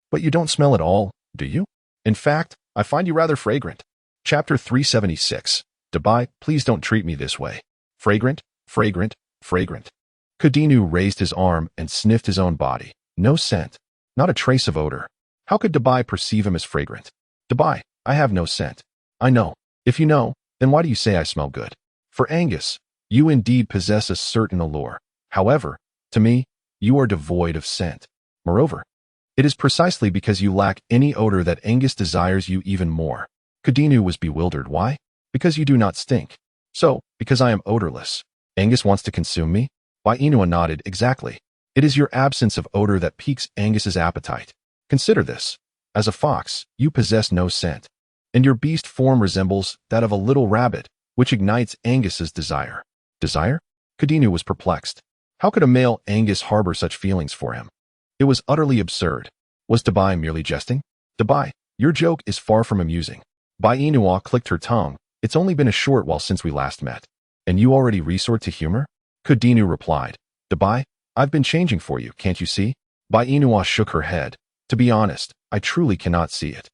"But you don't smell at all, do you? In fact, I find you rather fragrant." Chapter 376. Dabai, please don't treat me this way. Fragrant, fragrant, fragrant. Cordino raised his arm and sniffed his own body. No scent, not a trace of odor. How could Dabai perceive him as fragrant? "Dabai, I have no scent." "I know. If you know, then why do you say I smell good?" "For Angus, you indeed possess a certain allure. However, to me, you are devoid of scent. Moreover, it is precisely because you lack any odor that Angus desires you even more." Cordino was bewildered. "Why?" "Because you do not stink." "So, because I am odorless, Angus wants to consume me?" Bai Inua nodded. "Exactly. It is your absence of odor that piques Angus's appetite. Consider this. As a fox, you possess no scent, and your beast form resembles that of a little rabbit, which ignites Angus's desire." Desire? Cordino was perplexed. How could a male Angus harbor such feelings for him? It was utterly absurd. Was Dabai merely jesting? "Dabai, your joke is far from amusing." Bai Inua clicked her tongue. "It's only been a short while since we last met, and you already resort to humor?" Cordino replied, "Dabai, I've been changing for you, can't you see?" Bai Inua shook her head. "To be honest, I truly cannot see it."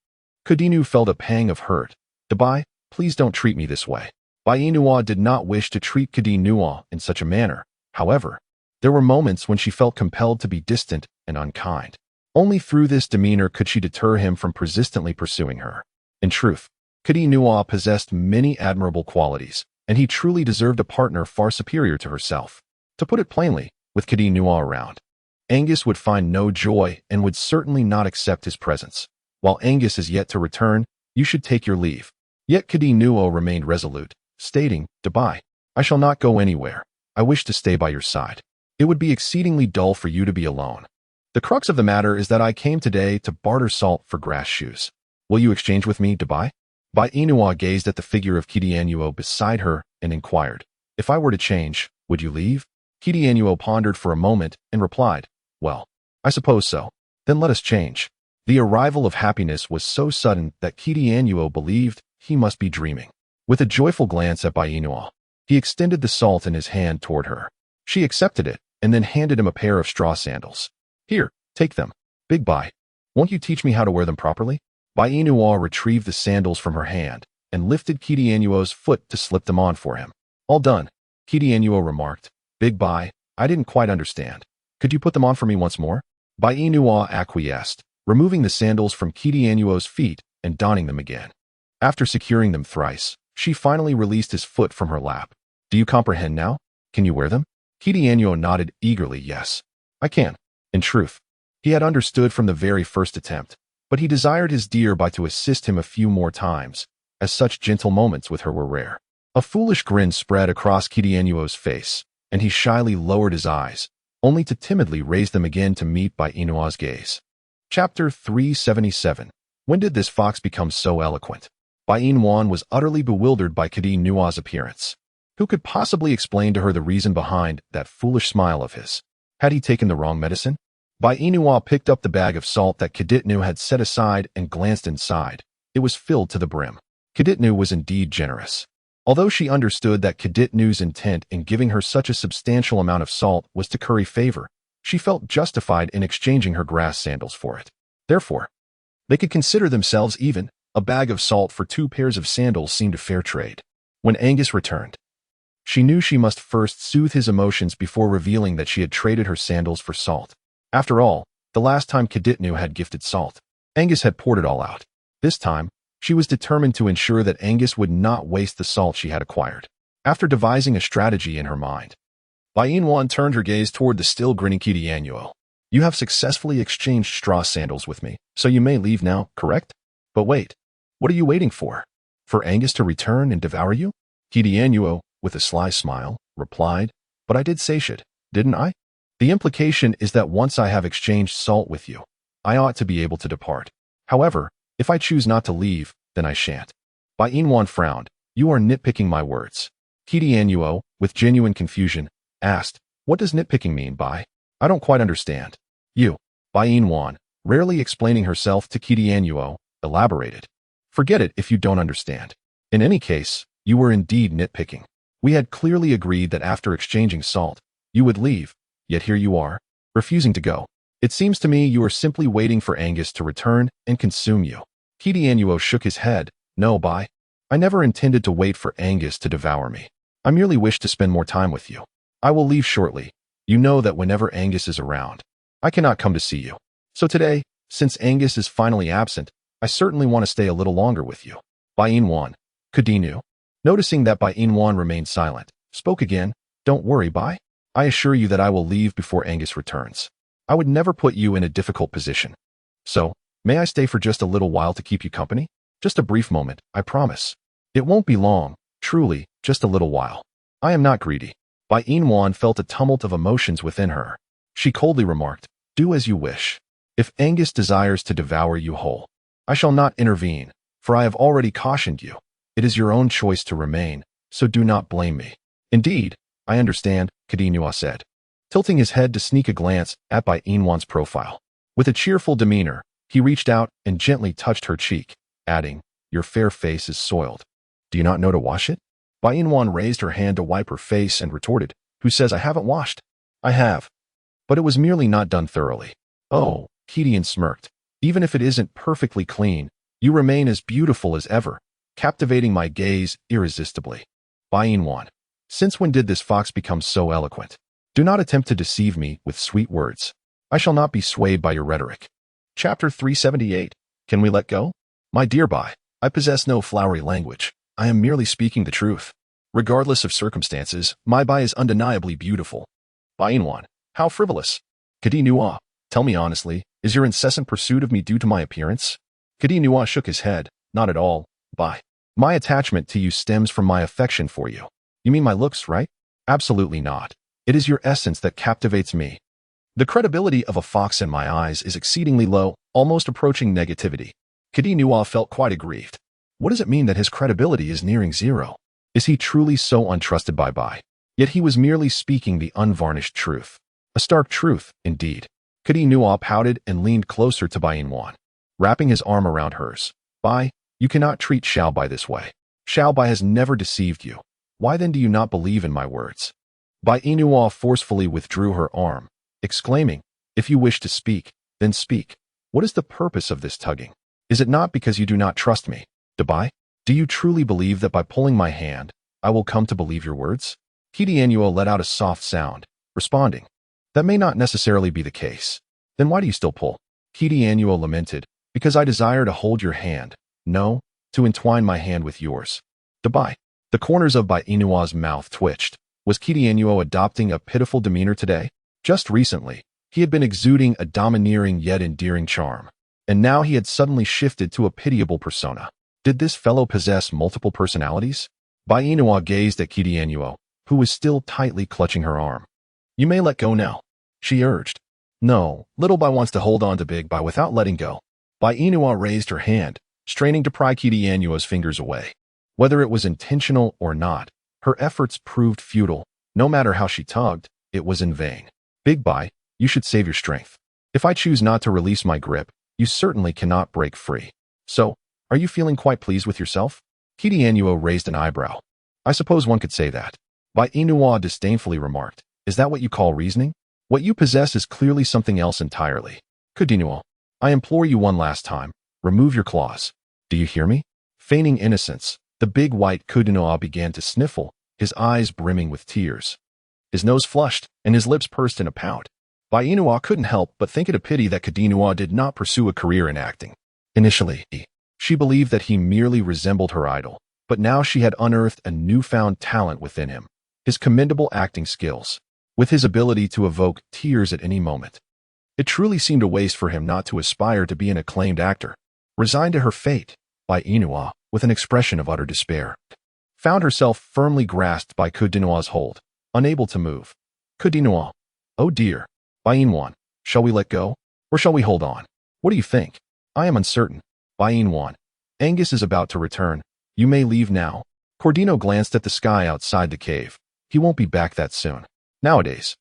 Cordino felt a pang of hurt. "Dabai, please don't treat me this way." Bai Inua did not wish to treat Cordino in such a manner. However, there were moments when she felt compelled to be distant and unkind. Only through this demeanor could she deter him from persistently pursuing her. In truth, Cordino possessed many admirable qualities, and he truly deserved a partner far superior to herself. To put it plainly, with Cordino around, Angus would find no joy and would certainly not accept his presence. While Angus is yet to return, you should take your leave. Yet Cordino remained resolute, stating, "Dabai, I shall not go anywhere. I wish to stay by your side. It would be exceedingly dull for you to be alone. The crux of the matter is that I came today to barter salt for grass shoes. Will you exchange with me, Dabai?" Bai Inua gazed at the figure of Kidianua beside her and inquired, "If I were to change, would you leave?" Kidianua pondered for a moment and replied, "Well, I suppose so. Then let us change." The arrival of happiness was so sudden that Kidianua believed he must be dreaming. With a joyful glance at Bai Inua, he extended the salt in his hand toward her. She accepted it and then handed him a pair of straw sandals. "Here, take them. Big Bai, won't you teach me how to wear them properly?" Bai Inua retrieved the sandals from her hand and lifted Kidianua's foot to slip them on for him. "All done," Kidianua remarked. "Big Bai, I didn't quite understand. Could you put them on for me once more?" Bai Inua acquiesced, removing the sandals from Kidianua's feet and donning them again. After securing them thrice, she finally released his foot from her lap. "Do you comprehend now? Can you wear them?" Kidianua nodded eagerly. "Yes, I can." In truth, he had understood from the very first attempt, but he desired his dear Bai to assist him a few more times, as such gentle moments with her were rare. A foolish grin spread across Kidianua's face, and he shyly lowered his eyes, only to timidly raise them again to meet Bai Inua's gaze. Chapter 377. When did this fox become so eloquent? Bai Inwan was utterly bewildered by Kidianua's appearance. Who could possibly explain to her the reason behind that foolish smile of his? Had he taken the wrong medicine? Bai Inua picked up the bag of salt that Kaditnu had set aside and glanced inside. It was filled to the brim. Kaditnu was indeed generous. Although she understood that Kaditnu's intent in giving her such a substantial amount of salt was to curry favor, she felt justified in exchanging her grass sandals for it. Therefore, they could consider themselves even. A bag of salt for 2 pairs of sandals seemed a fair trade. When Angus returned, she knew she must first soothe his emotions before revealing that she had traded her sandals for salt. After all, the last time Kaditnu had gifted salt, Angus had poured it all out. This time, she was determined to ensure that Angus would not waste the salt she had acquired. After devising a strategy in her mind, Bai Inwan turned her gaze toward the still grinning Kaditnu. You have successfully exchanged straw sandals with me, so you may leave now, correct? But wait, what are you waiting for? For Angus to return and devour you? Kaditnu, with a sly smile, replied, But I did say should, didn't I? The implication is that once I have exchanged salt with you, I ought to be able to depart. However, if I choose not to leave, then I shan't. Bai Inwan frowned. You are nitpicking my words. Kaditnu, with genuine confusion, asked, What does nitpicking mean, Bai? I don't quite understand. You, Bai Inwan, rarely explaining herself to Kaditnu, elaborated. Forget it if you don't understand. In any case, you were indeed nitpicking. We had clearly agreed that after exchanging salt, you would leave, yet here you are, refusing to go. It seems to me you are simply waiting for Angus to return and consume you. Kaditnu shook his head. No, Bai. I never intended to wait for Angus to devour me. I merely wish to spend more time with you. I will leave shortly. You know that whenever Angus is around, I cannot come to see you. So today, since Angus is finally absent, I certainly want to stay a little longer with you. Bai Inwan. Kaditnu, noticing that Bai Inwan remained silent, spoke again. Don't worry, Bai. I assure you that I will leave before Angus returns. I would never put you in a difficult position. So, may I stay for just a little while to keep you company? Just a brief moment, I promise. It won't be long, truly, just a little while. I am not greedy. Bai Inwan felt a tumult of emotions within her. She coldly remarked, Do as you wish. If Angus desires to devour you whole, I shall not intervene, for I have already cautioned you. It is your own choice to remain, so do not blame me. Indeed, I understand, Kaditnu said, tilting his head to sneak a glance at Bai Inwan's profile. With a cheerful demeanor, he reached out and gently touched her cheek, adding, Your fair face is soiled. Do you not know to wash it? Bai Inwan raised her hand to wipe her face and retorted, Who says I haven't washed? I have. But it was merely not done thoroughly. Oh, Kaditnu smirked. Even if it isn't perfectly clean, you remain as beautiful as ever, captivating my gaze irresistibly. Bai Inwan. Since when did this fox become so eloquent? Do not attempt to deceive me with sweet words. I shall not be swayed by your rhetoric. Chapter 378. Can we let go? My dear Bai, I possess no flowery language. I am merely speaking the truth. Regardless of circumstances, my Bai is undeniably beautiful. Bai Inwan. How frivolous. Kaditnu, tell me honestly, is your incessant pursuit of me due to my appearance? Kaditnu shook his head. Not at all, Bai. My attachment to you stems from my affection for you. You mean my looks, right? Absolutely not. It is your essence that captivates me. The credibility of a fox in my eyes is exceedingly low, almost approaching negativity. Kaditnu felt quite aggrieved. What does it mean that his credibility is nearing zero? Is he truly so untrusted by Bai? Yet he was merely speaking the unvarnished truth. A stark truth, indeed. Kaditnu pouted and leaned closer to Bai Inwan, wrapping his arm around hers. Bai, you cannot treat Xiao Bai this way. Xiao Bai has never deceived you. Why then do you not believe in my words? Bai Inwan forcefully withdrew her arm, exclaiming, If you wish to speak, then speak. What is the purpose of this tugging? Is it not because you do not trust me? Bai, do you truly believe that by pulling my hand, I will come to believe your words? Kaditnu let out a soft sound, responding, That may not necessarily be the case. Then why do you still pull? Kaditnu lamented, Because I desire to hold your hand. No, to entwine my hand with yours. Bai. The corners of Bai Inwan's mouth twitched. Was Kaditnu adopting a pitiful demeanor today? Just recently, he had been exuding a domineering yet endearing charm. And now he had suddenly shifted to a pitiable persona. Did this fellow possess multiple personalities? Bai Inwan gazed at Kaditnu, who was still tightly clutching her arm. You may let go now, she urged. No, little Bai wants to hold on to big Bai without letting go. Bai Inwan raised her hand, straining to pry Kaditnu's fingers away. Whether it was intentional or not, Her efforts proved futile. No matter how she tugged, it was in vain. Big Bai, you should save your strength. If I choose not to release my grip, you certainly cannot break free. So, are you feeling quite pleased with yourself? Kidianuo raised an eyebrow. I suppose one could say that. Bai Inua disdainfully remarked, is that what you call reasoning? What you possess is clearly something else entirely. Kidianuo, I implore you one last time, remove your claws. Do you hear me? Feigning innocence, the big white Kidianuo began to sniffle, his eyes brimming with tears. His nose flushed, and his lips pursed in a pout. Bai Inua couldn't help but think it a pity that Kidianuo did not pursue a career in acting. Initially, she believed that he merely resembled her idol, but now she had unearthed a newfound talent within him, his commendable acting skills, with his ability to evoke tears at any moment. It truly seemed a waste for him not to aspire to be an acclaimed actor. Resigned to her fate, Bai Inua, with an expression of utter despair, found herself firmly grasped by Kidianuo's hold, unable to move. Kidianuo, oh dear. Bai Inwan, shall we let go, or shall we hold on? What do you think? I am uncertain. Bai Inwan, Angus is about to return. You may leave now. Cordino glanced at the sky outside the cave. He won't be back that soon. Nowadays,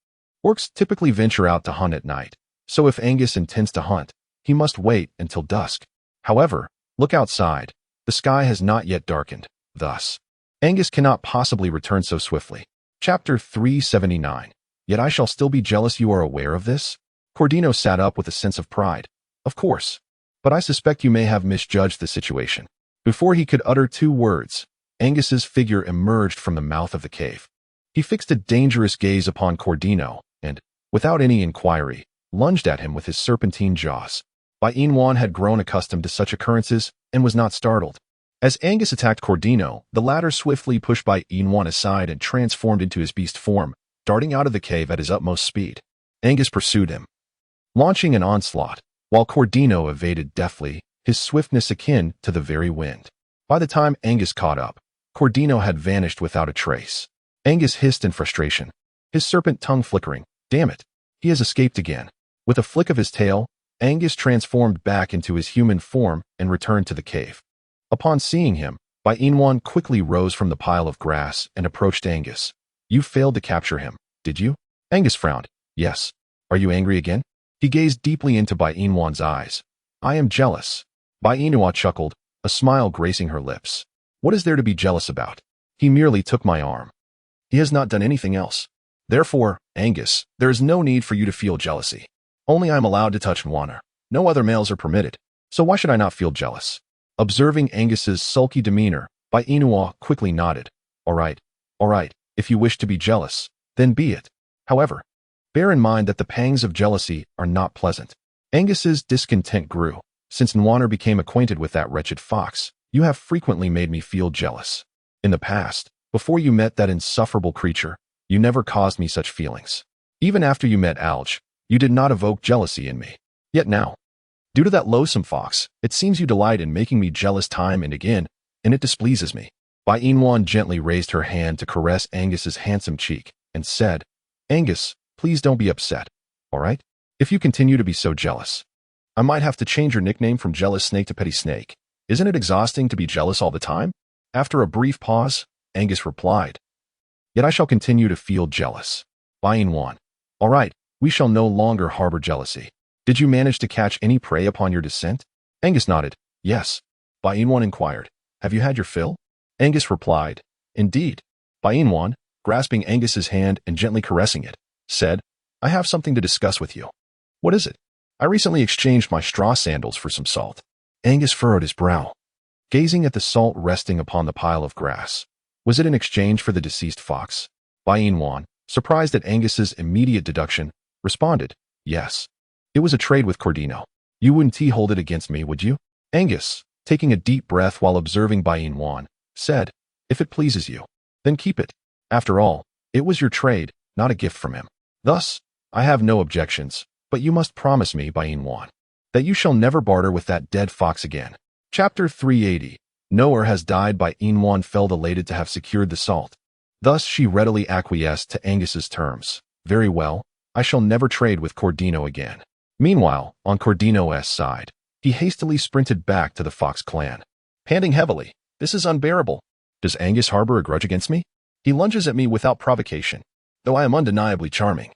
orcs typically venture out to hunt at night, so if Angus intends to hunt, he must wait until dusk. However, look outside. The sky has not yet darkened. Thus, Angus cannot possibly return so swiftly. Chapter 379. Yet I shall still be jealous. You are aware of this? Cordino sat up with a sense of pride. Of course. But I suspect you may have misjudged the situation. Before he could utter 2 words, Angus's figure emerged from the mouth of the cave. He fixed a dangerous gaze upon Cordino and, without any inquiry, lunged at him with his serpentine jaws. Bai Inwan had grown accustomed to such occurrences and was not startled. As Angus attacked Cordino, the latter swiftly pushed Bai Inwan aside and transformed into his beast form, darting out of the cave at his utmost speed. Angus pursued him, launching an onslaught, while Cordino evaded deftly, his swiftness akin to the very wind. By the time Angus caught up, Cordino had vanished without a trace. Angus hissed in frustration, his serpent tongue flickering. Damn it, he has escaped again. With a flick of his tail, Angus transformed back into his human form and returned to the cave. Upon seeing him, Bai Inwan quickly rose from the pile of grass and approached Angus. You failed to capture him, did you? Angus frowned. Yes. Are you angry again? He gazed deeply into Bai Inwan's eyes. I am jealous. Bai Inua chuckled, a smile gracing her lips. What is there to be jealous about? He merely took my arm. He has not done anything else. Therefore, Angus, there is no need for you to feel jealousy. Only I am allowed to touch Nwana. No other males are permitted. So why should I not feel jealous? Observing Angus's sulky demeanor, Bai Inua quickly nodded. All right. If you wish to be jealous, then be it. However, bear in mind that the pangs of jealousy are not pleasant. Angus's discontent grew. Since Nwana became acquainted with that wretched fox, you have frequently made me feel jealous. In the past, before you met that insufferable creature, you never caused me such feelings. Even after you met Alge, you did not evoke jealousy in me. Yet now, due to that loathsome fox, it seems you delight in making me jealous time and again, and it displeases me. Bai Inwan gently raised her hand to caress Angus's handsome cheek and said, Angus, please don't be upset, all right? If you continue to be so jealous, I might have to change your nickname from Jealous Snake to Petty Snake. Isn't it exhausting to be jealous all the time? After a brief pause, Angus replied, Yet I shall continue to feel jealous. Bai Inwan, all right, we shall no longer harbor jealousy. Did you manage to catch any prey upon your descent? Angus nodded. Yes. Bai Inwan inquired, Have you had your fill? Angus replied, Indeed. Bai Inwan, grasping Angus's hand and gently caressing it, said, I have something to discuss with you. What is it? I recently exchanged my straw sandals for some salt. Angus furrowed his brow, gazing at the salt resting upon the pile of grass. Was it in exchange for the deceased fox? Bai Inwan, surprised at Angus's immediate deduction, responded, Yes. It was a trade with Cordino. You wouldn't hold it against me, would you? Angus, taking a deep breath while observing Bai Inwan, said, If it pleases you, then keep it. After all, it was your trade, not a gift from him. Thus, I have no objections, but you must promise me, Bai Inwan, that you shall never barter with that dead fox again. Chapter 380. Noer has died. Bai Inwan felt elated to have secured the salt. Thus she readily acquiesced to Angus's terms. Very well, I shall never trade with Cordino again. Meanwhile, on Cordino's side, he hastily sprinted back to the Fox clan. Panting heavily, this is unbearable. Does Angus harbor a grudge against me? He lunges at me without provocation, though I am undeniably charming.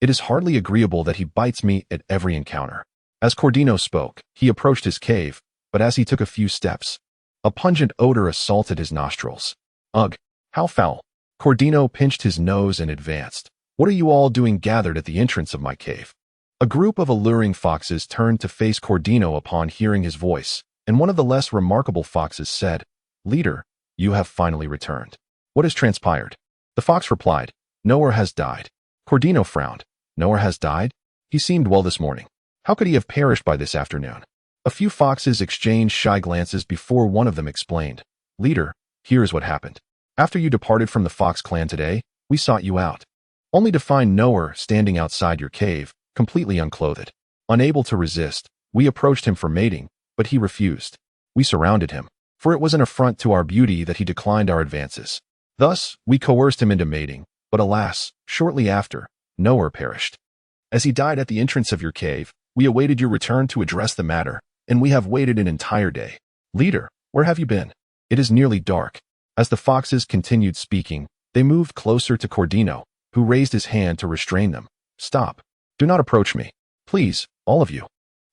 It is hardly agreeable that he bites me at every encounter. As Cordino spoke, he approached his cave, but as he took a few steps, a pungent odor assaulted his nostrils. Ugh, how foul. Cordino pinched his nose and advanced. What are you all doing gathered at the entrance of my cave? A group of alluring foxes turned to face Cordino upon hearing his voice, and one of the less remarkable foxes said, "Leader, you have finally returned. What has transpired?" The fox replied, "Noah has died." Cordino frowned. "Noah has died? He seemed well this morning. How could he have perished by this afternoon?" A few foxes exchanged shy glances before one of them explained, "Leader, here is what happened. After you departed from the Fox clan today, we sought you out, only to find Noah standing outside your cave, completely unclothed. Unable to resist, we approached him for mating, but he refused. We surrounded him, for it was an affront to our beauty that he declined our advances. Thus, we coerced him into mating, but alas, shortly after, Noah perished. As he died at the entrance of your cave, we awaited your return to address the matter, and we have waited an entire day. Leader, where have you been? It is nearly dark." As the foxes continued speaking, they moved closer to Cordino, who raised his hand to restrain them. "Stop. Do not approach me. Please, all of you.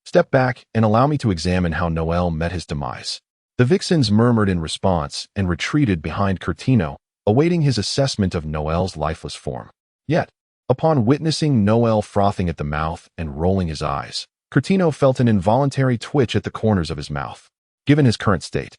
Step back and allow me to examine how Noel met his demise." The vixens murmured in response and retreated behind Cordino, awaiting his assessment of Noel's lifeless form. Yet, upon witnessing Noel frothing at the mouth and rolling his eyes, Cordino felt an involuntary twitch at the corners of his mouth. Given his current state,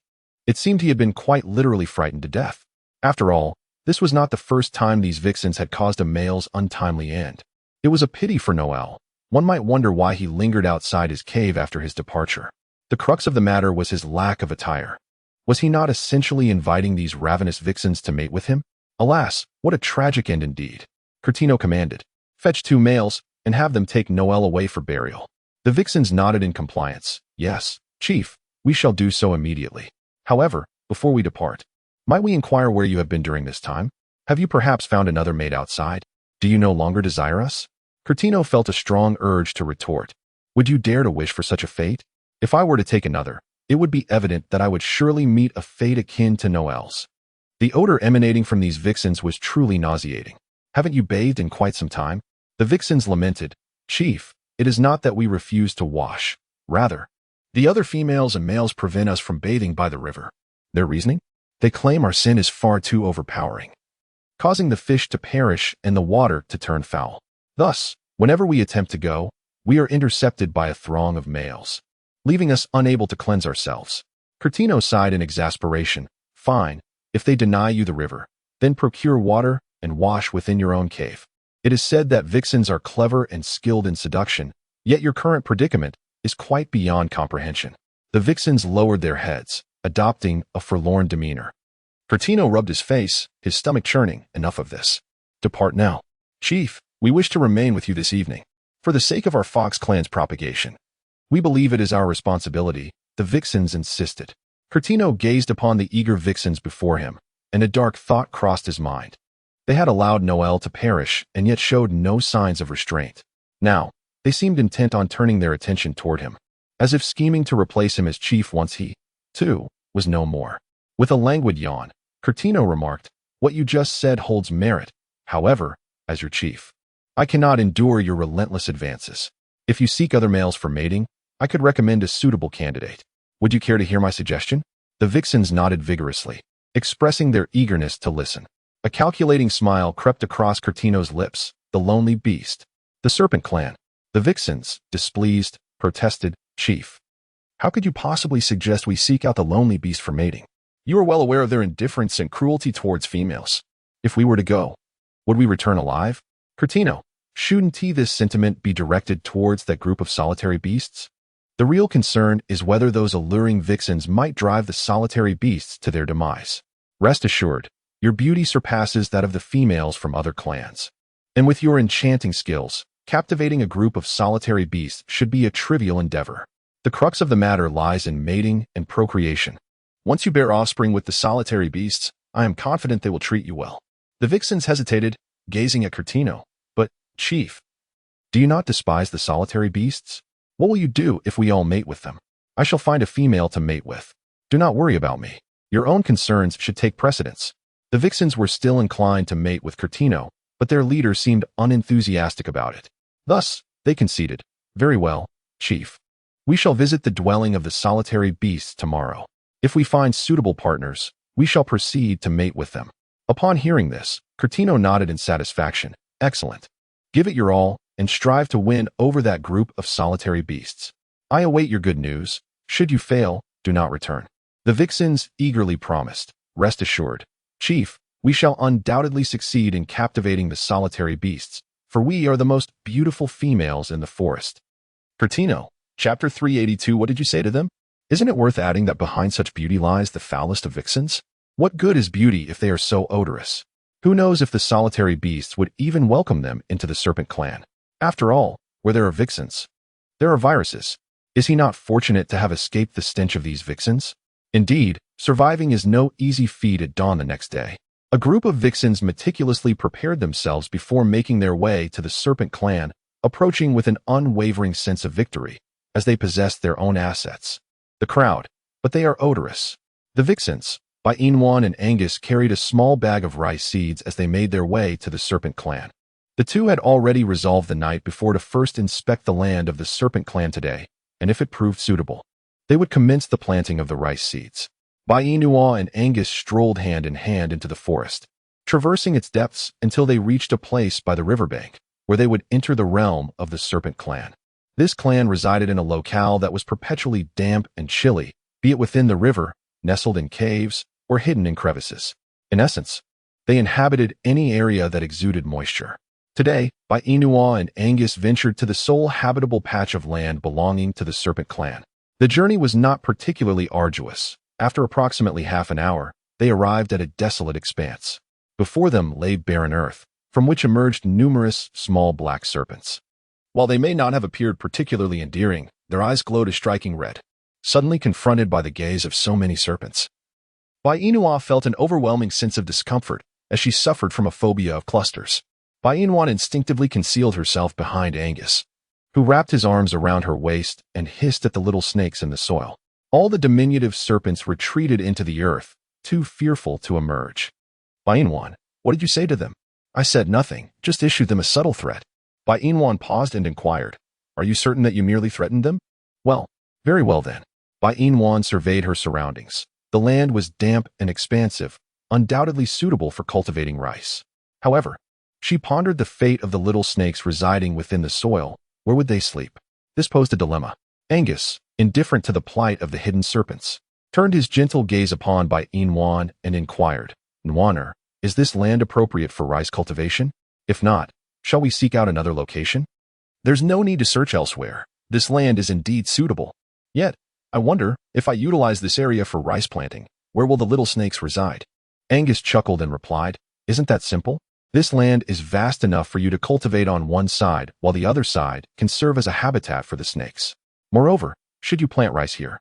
it seemed he had been quite literally frightened to death. After all, this was not the first time these vixens had caused a male's untimely end. It was a pity for Noel. One might wonder why he lingered outside his cave after his departure. The crux of the matter was his lack of attire. Was he not essentially inviting these ravenous vixens to mate with him? Alas, what a tragic end indeed. Cordino commanded, "Fetch 2 males and have them take Noel away for burial." The vixens nodded in compliance. "Yes, Chief, we shall do so immediately. However, before we depart, might we inquire where you have been during this time? Have you perhaps found another mate outside? Do you no longer desire us?" Cordino felt a strong urge to retort. "Would you dare to wish for such a fate? If I were to take another, it would be evident that I would surely meet a fate akin to Noel's." The odor emanating from these vixens was truly nauseating. "Haven't you bathed in quite some time?" The vixens lamented, "Chief, it is not that we refuse to wash. Rather, the other females and males prevent us from bathing by the river. Their reasoning? They claim our sin is far too overpowering, causing the fish to perish and the water to turn foul. Thus, whenever we attempt to go, we are intercepted by a throng of males, leaving us unable to cleanse ourselves." Cordino sighed in exasperation. "Fine, if they deny you the river, then procure water and wash within your own cave. It is said that vixens are clever and skilled in seduction, yet your current predicament is quite beyond comprehension." The vixens lowered their heads, adopting a forlorn demeanor. Cordino rubbed his face, his stomach churning. "Enough of this. Depart now. Chief, we wish to remain with you this evening, for the sake of our Fox clan's propagation. We believe it is our responsibility," the vixens insisted. Cordino gazed upon the eager vixens before him, and a dark thought crossed his mind. They had allowed Noel to perish and yet showed no signs of restraint. Now, they seemed intent on turning their attention toward him, as if scheming to replace him as chief once he, too, was no more. With a languid yawn, Cordino remarked, "What you just said holds merit. However, as your chief, I cannot endure your relentless advances. If you seek other males for mating, I could recommend a suitable candidate. Would you care to hear my suggestion?" The vixens nodded vigorously, expressing their eagerness to listen. A calculating smile crept across Cordino's lips. The lonely beast. The serpent clan. The vixens, displeased, protested, "Chief, how could you possibly suggest we seek out the lonely beast for mating? You are well aware of their indifference and cruelty towards females. If we were to go, would we return alive?" Cordino, shouldn't this sentiment be directed towards that group of solitary beasts? The real concern is whether those alluring vixens might drive the solitary beasts to their demise. Rest assured, your beauty surpasses that of the females from other clans. And with your enchanting skills, captivating a group of solitary beasts should be a trivial endeavor. The crux of the matter lies in mating and procreation. Once you bear offspring with the solitary beasts, I am confident they will treat you well. The vixens hesitated, gazing at Cordino. "But, Chief, do you not despise the solitary beasts? What will you do if we all mate with them? I shall find a female to mate with. Do not worry about me. Your own concerns should take precedence." The vixens were still inclined to mate with Curtino, but their leader seemed unenthusiastic about it. Thus, they conceded, "Very well, chief. We shall visit the dwelling of the solitary beasts tomorrow. If we find suitable partners, we shall proceed to mate with them." Upon hearing this, Curtino nodded in satisfaction. "Excellent. Give it your all, and strive to win over that group of solitary beasts. I await your good news. Should you fail, do not return." The vixens eagerly promised, "Rest assured, chief, we shall undoubtedly succeed in captivating the solitary beasts, for we are the most beautiful females in the forest." Curtino, chapter 382. What did you say to them? Isn't it worth adding that behind such beauty lies the foulest of vixens? What good is beauty if they are so odorous? Who knows if the solitary beasts would even welcome them into the serpent clan? After all, where there are vixens, there are viruses. Is he not fortunate to have escaped the stench of these vixens? Indeed, surviving is no easy feat at dawn the next day. A group of vixens meticulously prepared themselves before making their way to the serpent clan, approaching with an unwavering sense of victory, as they possessed their own assets. The crowd, but they are odorous. The vixens, by Inwan and Angus, carried a small bag of rice seeds as they made their way to the serpent clan. The two had already resolved the night before to first inspect the land of the serpent clan today, and if it proved suitable, they would commence the planting of the rice seeds. Bainua and Angus strolled hand in hand into the forest, traversing its depths until they reached a place by the riverbank, where they would enter the realm of the serpent clan. This clan resided in a locale that was perpetually damp and chilly, be it within the river, nestled in caves, or hidden in crevices. In essence, they inhabited any area that exuded moisture. Today, Bainua and Angus ventured to the sole habitable patch of land belonging to the serpent clan. The journey was not particularly arduous. After approximately half an hour, they arrived at a desolate expanse. Before them lay barren earth, from which emerged numerous small black serpents. While they may not have appeared particularly endearing, their eyes glowed a striking red. Suddenly confronted by the gaze of so many serpents, Bainua felt an overwhelming sense of discomfort as she suffered from a phobia of clusters. Bainua instinctively concealed herself behind Angus, who wrapped his arms around her waist and hissed at the little snakes in the soil. All the diminutive serpents retreated into the earth, too fearful to emerge. Bainwan, what did you say to them? I said nothing, just issued them a subtle threat. Bainwan paused and inquired, Are you certain that you merely threatened them? Well, very well then. Bainwan surveyed her surroundings. The land was damp and expansive, undoubtedly suitable for cultivating rice. However, she pondered the fate of the little snakes residing within the soil. Where would they sleep? This posed a dilemma. Angus, indifferent to the plight of the hidden serpents, turned his gentle gaze upon Bainwan and inquired, Nwaner, is this land appropriate for rice cultivation? If not, shall we seek out another location? There's no need to search elsewhere. This land is indeed suitable. Yet, I wonder, if I utilize this area for rice planting, where will the little snakes reside? Angus chuckled and replied, Isn't that simple? This land is vast enough for you to cultivate on one side, while the other side can serve as a habitat for the snakes. Moreover, should you plant rice here,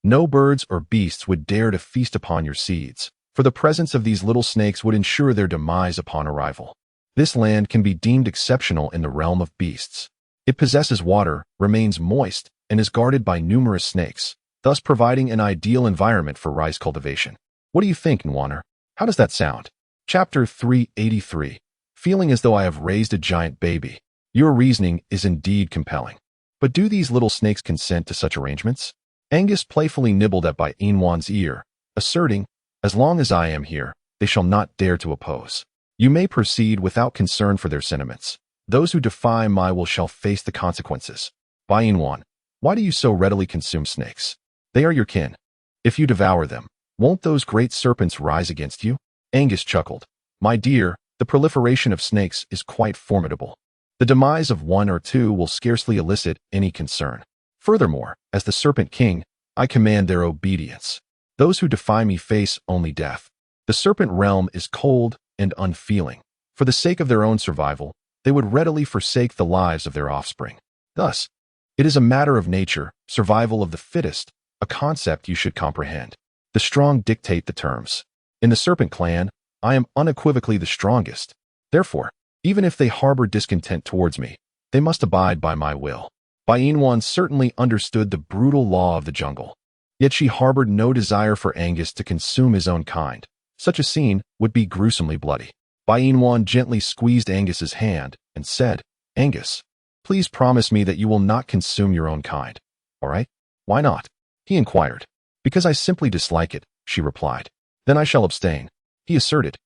no birds or beasts would dare to feast upon your seeds, for the presence of these little snakes would ensure their demise upon arrival. This land can be deemed exceptional in the realm of beasts. It possesses water, remains moist, and is guarded by numerous snakes, thus providing an ideal environment for rice cultivation. What do you think, Nwaner? How does that sound? Chapter 383. Feeling as though I have raised a giant baby. Your reasoning is indeed compelling. But do these little snakes consent to such arrangements? Angus playfully nibbled at Bainwan's ear, asserting, As long as I am here, they shall not dare to oppose. You may proceed without concern for their sentiments. Those who defy my will shall face the consequences. Bainwan, why do you so readily consume snakes? They are your kin. If you devour them, won't those great serpents rise against you? Angus chuckled. My dear, the proliferation of snakes is quite formidable. The demise of one or two will scarcely elicit any concern. Furthermore, as the Serpent King, I command their obedience. Those who defy me face only death. The serpent realm is cold and unfeeling. For the sake of their own survival, they would readily forsake the lives of their offspring. Thus, it is a matter of nature, survival of the fittest, a concept you should comprehend. The strong dictate the terms. In the Serpent Clan, I am unequivocally the strongest. Therefore, even if they harbor discontent towards me, they must abide by my will. Bainwan certainly understood the brutal law of the jungle. Yet she harbored no desire for Angus to consume his own kind, Such a scene would be gruesomely bloody. Bai Yin gently squeezed Angus's hand and said, "Angus, please promise me that you will not consume your own kind. All right? Why not?" he inquired. "Because I simply dislike it," she replied. "Then I shall abstain," he asserted.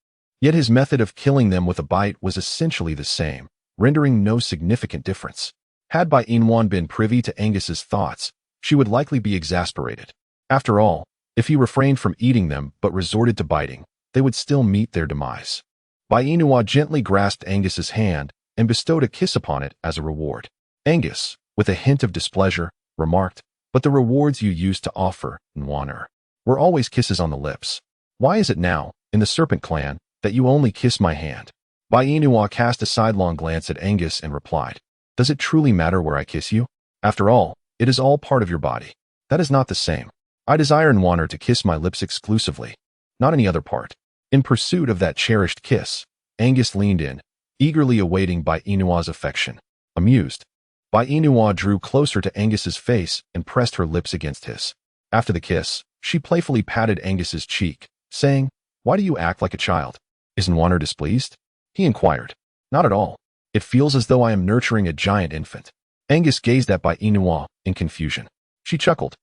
Yet his method of killing them with a bite was essentially the same, rendering no significant difference. Had Bai Yin been privy to Angus's thoughts, she would likely be exasperated. After all, if he refrained from eating them but resorted to biting, they would still meet their demise. Bai Yin gently grasped Angus's hand and bestowed a kiss upon it as a reward. Angus, with a hint of displeasure, remarked, "But the rewards you used to offer, Nwaner, were always kisses on the lips. Why is it now, in the Serpent Clan, that you only kiss my hand?" Bai Yin cast a sidelong glance at Angus and replied, "Does it truly matter where I kiss you? After all, it is all part of your body. That is not the same. I desire Nwaner to kiss my lips exclusively, not any other part." In pursuit of that cherished kiss, Angus leaned in, eagerly awaiting Bai Yin's affection. Amused, Bai Yin drew closer to Angus's face and pressed her lips against his. After the kiss, she playfully patted Angus's cheek, saying, "Why do you act like a child? Is Nwaner displeased?" he inquired. "Not at all. It feels as though I am nurturing a giant infant." Angus gazed at Bai Yin in confusion. She chuckled.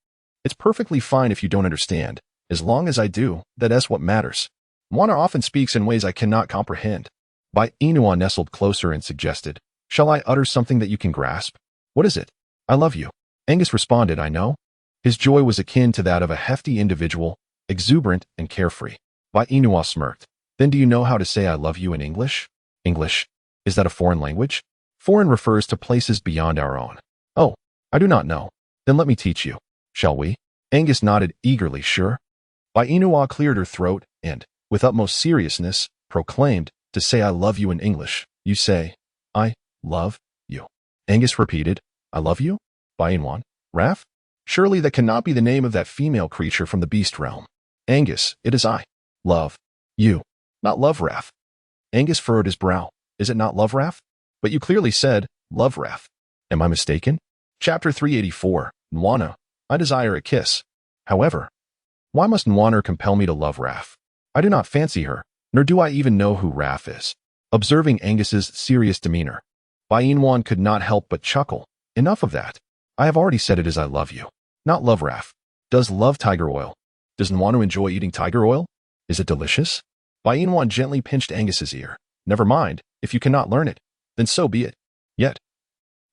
"It's perfectly fine if you don't understand. As long as I do, that's what matters. Nwaner often speaks in ways I cannot comprehend." Bai Yin nestled closer and suggested, "Shall I utter something that you can grasp?" "What is it?" "I love you." Angus responded, "I know." His joy was akin to that of a hefty individual, exuberant and carefree. Bai Yin smirked. "Then do you know how to say I love you in English?" "English? Is that a foreign language?" "Foreign refers to places beyond our own." "Oh, I do not know. Then let me teach you. Shall we?" Angus nodded eagerly, "Sure." Bai Yin cleared her throat and, with utmost seriousness, proclaimed, "To say I love you in English, you say, I love you." Angus repeated, "I love you?" Bai Yin, "Raph? Surely that cannot be the name of that female creature from the beast realm." "Angus, it is I. Love. You. Not love, Raph." Angus furrowed his brow. "Is it not love, Raph? But you clearly said, love, Raph. Am I mistaken?" Chapter 384, Nwaner, I desire a kiss. However, why must Nwaner compel me to love Raph? I do not fancy her, nor do I even know who Raph is. Observing Angus's serious demeanor, Bai Yin could not help but chuckle. Enough of that. I have already said it is I love you, not love Raph. Does love tiger oil? Does Nwaner enjoy eating tiger oil? Is it delicious? Bai Yin gently pinched Angus's ear. "Never mind, if you cannot learn it, then so be it." Yet,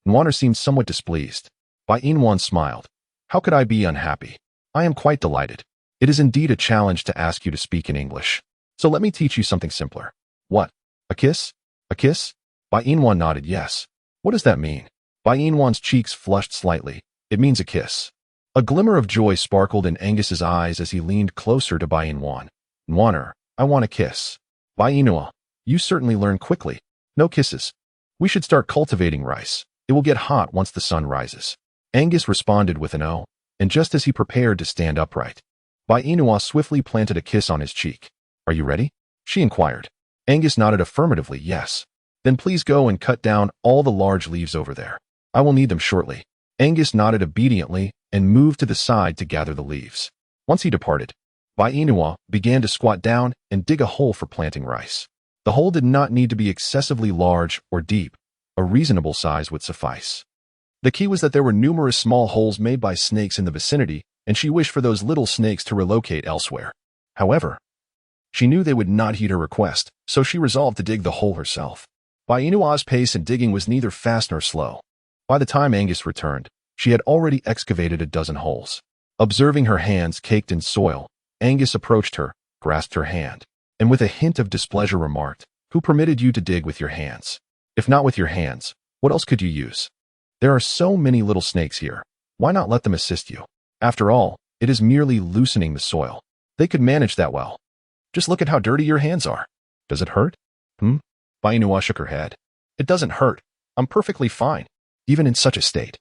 Nwaner seemed somewhat displeased. Bai Yin smiled. "How could I be unhappy? I am quite delighted. It is indeed a challenge to ask you to speak in English. So let me teach you something simpler." "What? A kiss? A kiss?" Bai Yin nodded yes. "What does that mean?" Bai Yin's cheeks flushed slightly. "It means a kiss." A glimmer of joy sparkled in Angus's eyes as he leaned closer to Bai Yin. "Nwaner, I want a kiss." "Bai Yin, you certainly learn quickly. No kisses. We should start cultivating rice. It will get hot once the sun rises." Angus responded with an "oh," and just as he prepared to stand upright, Bai Yin swiftly planted a kiss on his cheek. "Are you ready?" she inquired. Angus nodded affirmatively, "Yes." "Then please go and cut down all the large leaves over there. I will need them shortly." Angus nodded obediently and moved to the side to gather the leaves. Once he departed, Bai Yin began to squat down and dig a hole for planting rice. The hole did not need to be excessively large or deep. A reasonable size would suffice. The key was that there were numerous small holes made by snakes in the vicinity, and she wished for those little snakes to relocate elsewhere. However, she knew they would not heed her request, so she resolved to dig the hole herself. Bai Yin's pace in digging was neither fast nor slow. By the time Angus returned, she had already excavated a dozen holes. Observing her hands caked in soil, Angus approached her, grasped her hand, and with a hint of displeasure remarked, "Who permitted you to dig with your hands? If not with your hands, what else could you use? There are so many little snakes here. Why not let them assist you? After all, it is merely loosening the soil. They could manage that well. Just look at how dirty your hands are. Does it hurt?" Bai Yin shook her head. "It doesn't hurt. I'm perfectly fine, even in such a state."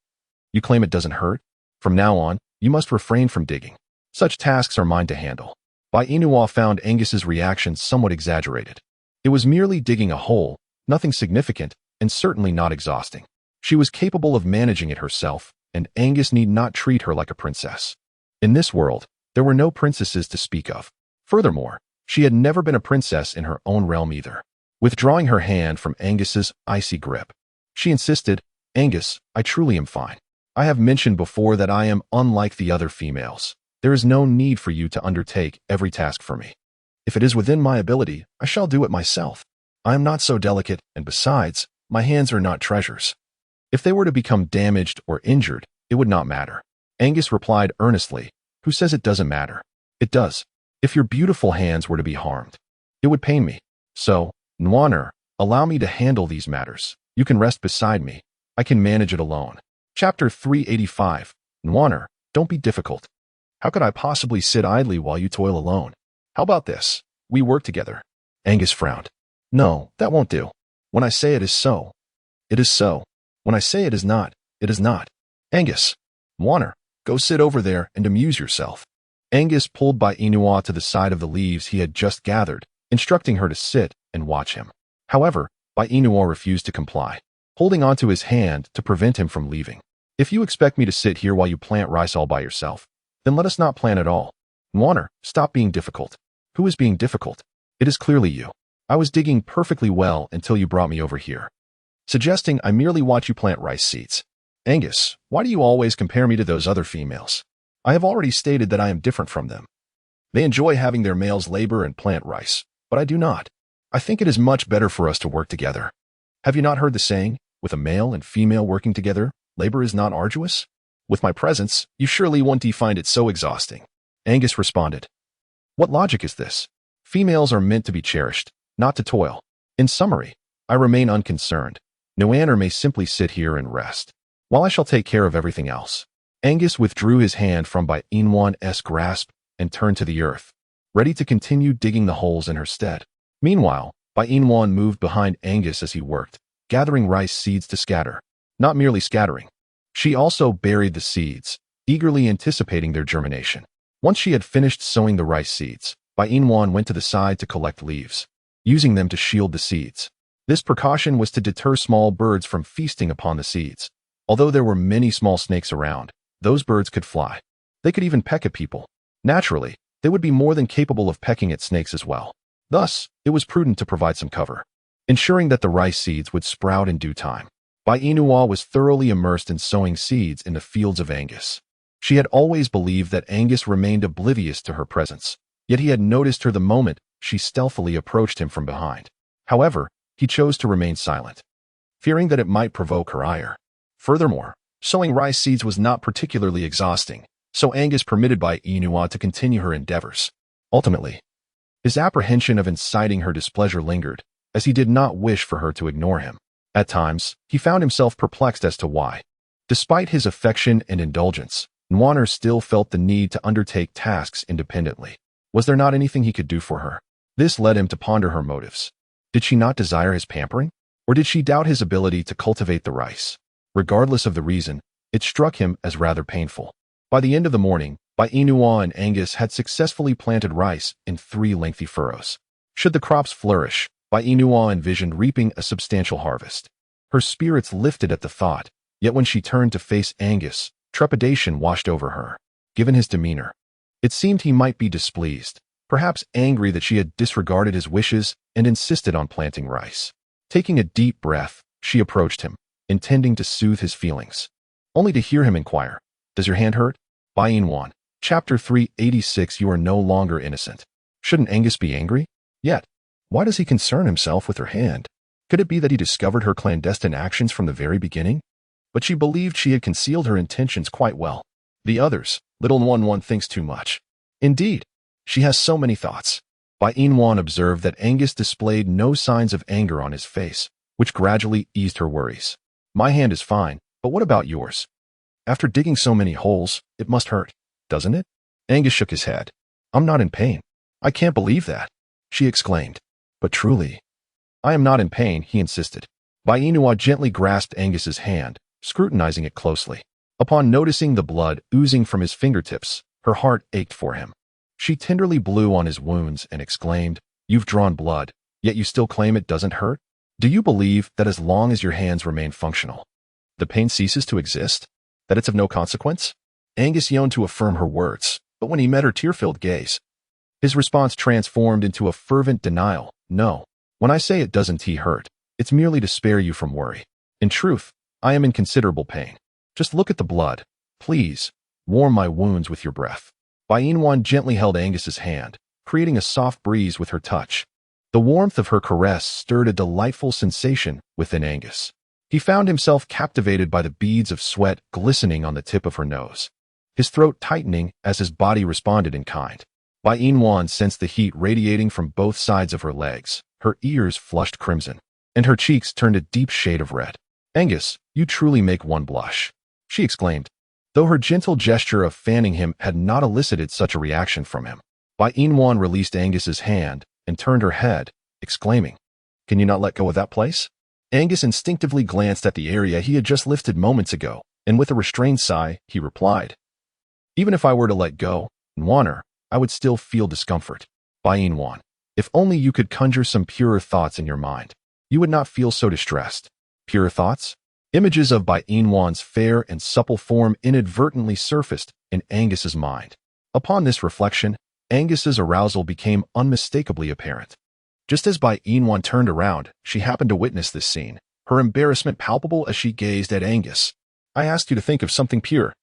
"You claim it doesn't hurt? From now on, you must refrain from digging. Such tasks are mine to handle." Bai Yin found Angus's reaction somewhat exaggerated. It was merely digging a hole, nothing significant, and certainly not exhausting. She was capable of managing it herself, and Angus need not treat her like a princess. In this world, there were no princesses to speak of. Furthermore, She had never been a princess in her own realm either. Withdrawing her hand from Angus's icy grip, she insisted, "Angus, I truly am fine. I have mentioned before that I am unlike the other females. There is no need for you to undertake every task for me. If it is within my ability, I shall do it myself. I am not so delicate, and besides, my hands are not treasures. If they were to become damaged or injured, it would not matter." Angus replied earnestly, "Who says it doesn't matter? It does. If your beautiful hands were to be harmed, it would pain me. So, Nwanner, allow me to handle these matters. You can rest beside me. I can manage it alone." Chapter 385. Nwanner, don't be difficult. How could I possibly sit idly while you toil alone? How about this? We work together. Angus frowned. No, that won't do. When I say it is so, it is so. When I say it is not, it is not. Angus, Nwanner, go sit over there and amuse yourself. Angus pulled by Inua to the side of the leaves he had just gathered, instructing her to sit and watch him. However, Inua refused to comply, holding onto his hand to prevent him from leaving. If you expect me to sit here while you plant rice all by yourself, then let us not plant at all. Nwanner, stop being difficult. Who is being difficult? It is clearly you. I was digging perfectly well until you brought me over here, suggesting I merely watch you plant rice seeds. Angus, why do you always compare me to those other females? I have already stated that I am different from them. They enjoy having their males labor and plant rice, but I do not. I think it is much better for us to work together. Have you not heard the saying, with a male and female working together, labor is not arduous? With my presence, you surely won't find it so exhausting. Angus responded. What logic is this? Females are meant to be cherished, not to toil. In summary, I remain unconcerned. Nwanner may simply sit here and rest, while I shall take care of everything else. Angus withdrew his hand from Inua's grasp and turned to the earth, ready to continue digging the holes in her stead. Meanwhile, Inua moved behind Angus as he worked, gathering rice seeds to scatter. Not merely scattering. She also buried the seeds, eagerly anticipating their germination. Once she had finished sowing the rice seeds, Inua went to the side to collect leaves, using them to shield the seeds. This precaution was to deter small birds from feasting upon the seeds. Although there were many small snakes around, those birds could fly. They could even peck at people. Naturally, they would be more than capable of pecking at snakes as well. Thus, it was prudent to provide some cover, ensuring that the rice seeds would sprout in due time. Inua was thoroughly immersed in sowing seeds in the fields of Angus. She had always believed that Angus remained oblivious to her presence, yet he had noticed her the moment she stealthily approached him from behind. However, he chose to remain silent, fearing that it might provoke her ire. Furthermore, sowing rice seeds was not particularly exhausting, so Angus permitted Inua to continue her endeavors. Ultimately, his apprehension of inciting her displeasure lingered, as he did not wish for her to ignore him. At times, he found himself perplexed as to why. Despite his affection and indulgence, Nwanner still felt the need to undertake tasks independently. Was there not anything he could do for her? This led him to ponder her motives. Did she not desire his pampering? Or did she doubt his ability to cultivate the rice? Regardless of the reason, it struck him as rather painful. By the end of the morning, Inua and Angus had successfully planted rice in 3 lengthy furrows. Should the crops flourish, Inua envisioned reaping a substantial harvest. Her spirits lifted at the thought, yet when she turned to face Angus, trepidation washed over her. Given his demeanor, it seemed he might be displeased, perhaps angry that she had disregarded his wishes and insisted on planting rice. Taking a deep breath, she approached him, intending to soothe his feelings, only to hear him inquire, "Does your hand hurt?" Inua. Chapter 386. You are no longer innocent. Shouldn't Angus be angry? Yet, why does he concern himself with her hand? Could it be that he discovered her clandestine actions from the very beginning? But she believed she had concealed her intentions quite well. The others, little one thinks too much. Indeed, she has so many thoughts. Inua observed that Angus displayed no signs of anger on his face, which gradually eased her worries. My hand is fine, but what about yours? After digging so many holes, it must hurt, doesn't it? Angus shook his head. I'm not in pain. I can't believe that, she exclaimed. But truly, I am not in pain, he insisted. Inua gently grasped Angus's hand, scrutinizing it closely. Upon noticing the blood oozing from his fingertips, her heart ached for him. She tenderly blew on his wounds and exclaimed, "You've drawn blood, yet you still claim it doesn't hurt? Do you believe that as long as your hands remain functional, the pain ceases to exist? That it's of no consequence?" Angus yearned to affirm her words, but when he met her tear-filled gaze, His response transformed into a fervent denial. No. When I say it doesn't hurt, it's merely to spare you from worry. In truth, I am in considerable pain. Just look at the blood. Please, warm my wounds with your breath. Bai Yin gently held Angus's hand, creating a soft breeze with her touch. The warmth of her caress stirred a delightful sensation within Angus. He found himself captivated by the beads of sweat glistening on the tip of her nose, his throat tightening as his body responded in kind. Bai Yin sensed the heat radiating from both sides of her legs. Her ears flushed crimson, and her cheeks turned a deep shade of red. Angus, you truly make one blush, she exclaimed, though her gentle gesture of fanning him had not elicited such a reaction from him. Bai Yin released Angus's hand and turned her head, exclaiming, "Can you not let go of that place?" Angus instinctively glanced at the area he had just lifted moments ago, and with a restrained sigh, he replied, "Even if I were to let go, Nwaner, I would still feel discomfort. Bai Yin, if only you could conjure some purer thoughts in your mind, you would not feel so distressed." Purer thoughts? Images of Bai Yin's fair and supple form inadvertently surfaced in Angus's mind. Upon this reflection, Angus's arousal became unmistakably apparent. Just as Bai Yin turned around, she happened to witness this scene, her embarrassment palpable as she gazed at Angus. "I asked you to think of something pure.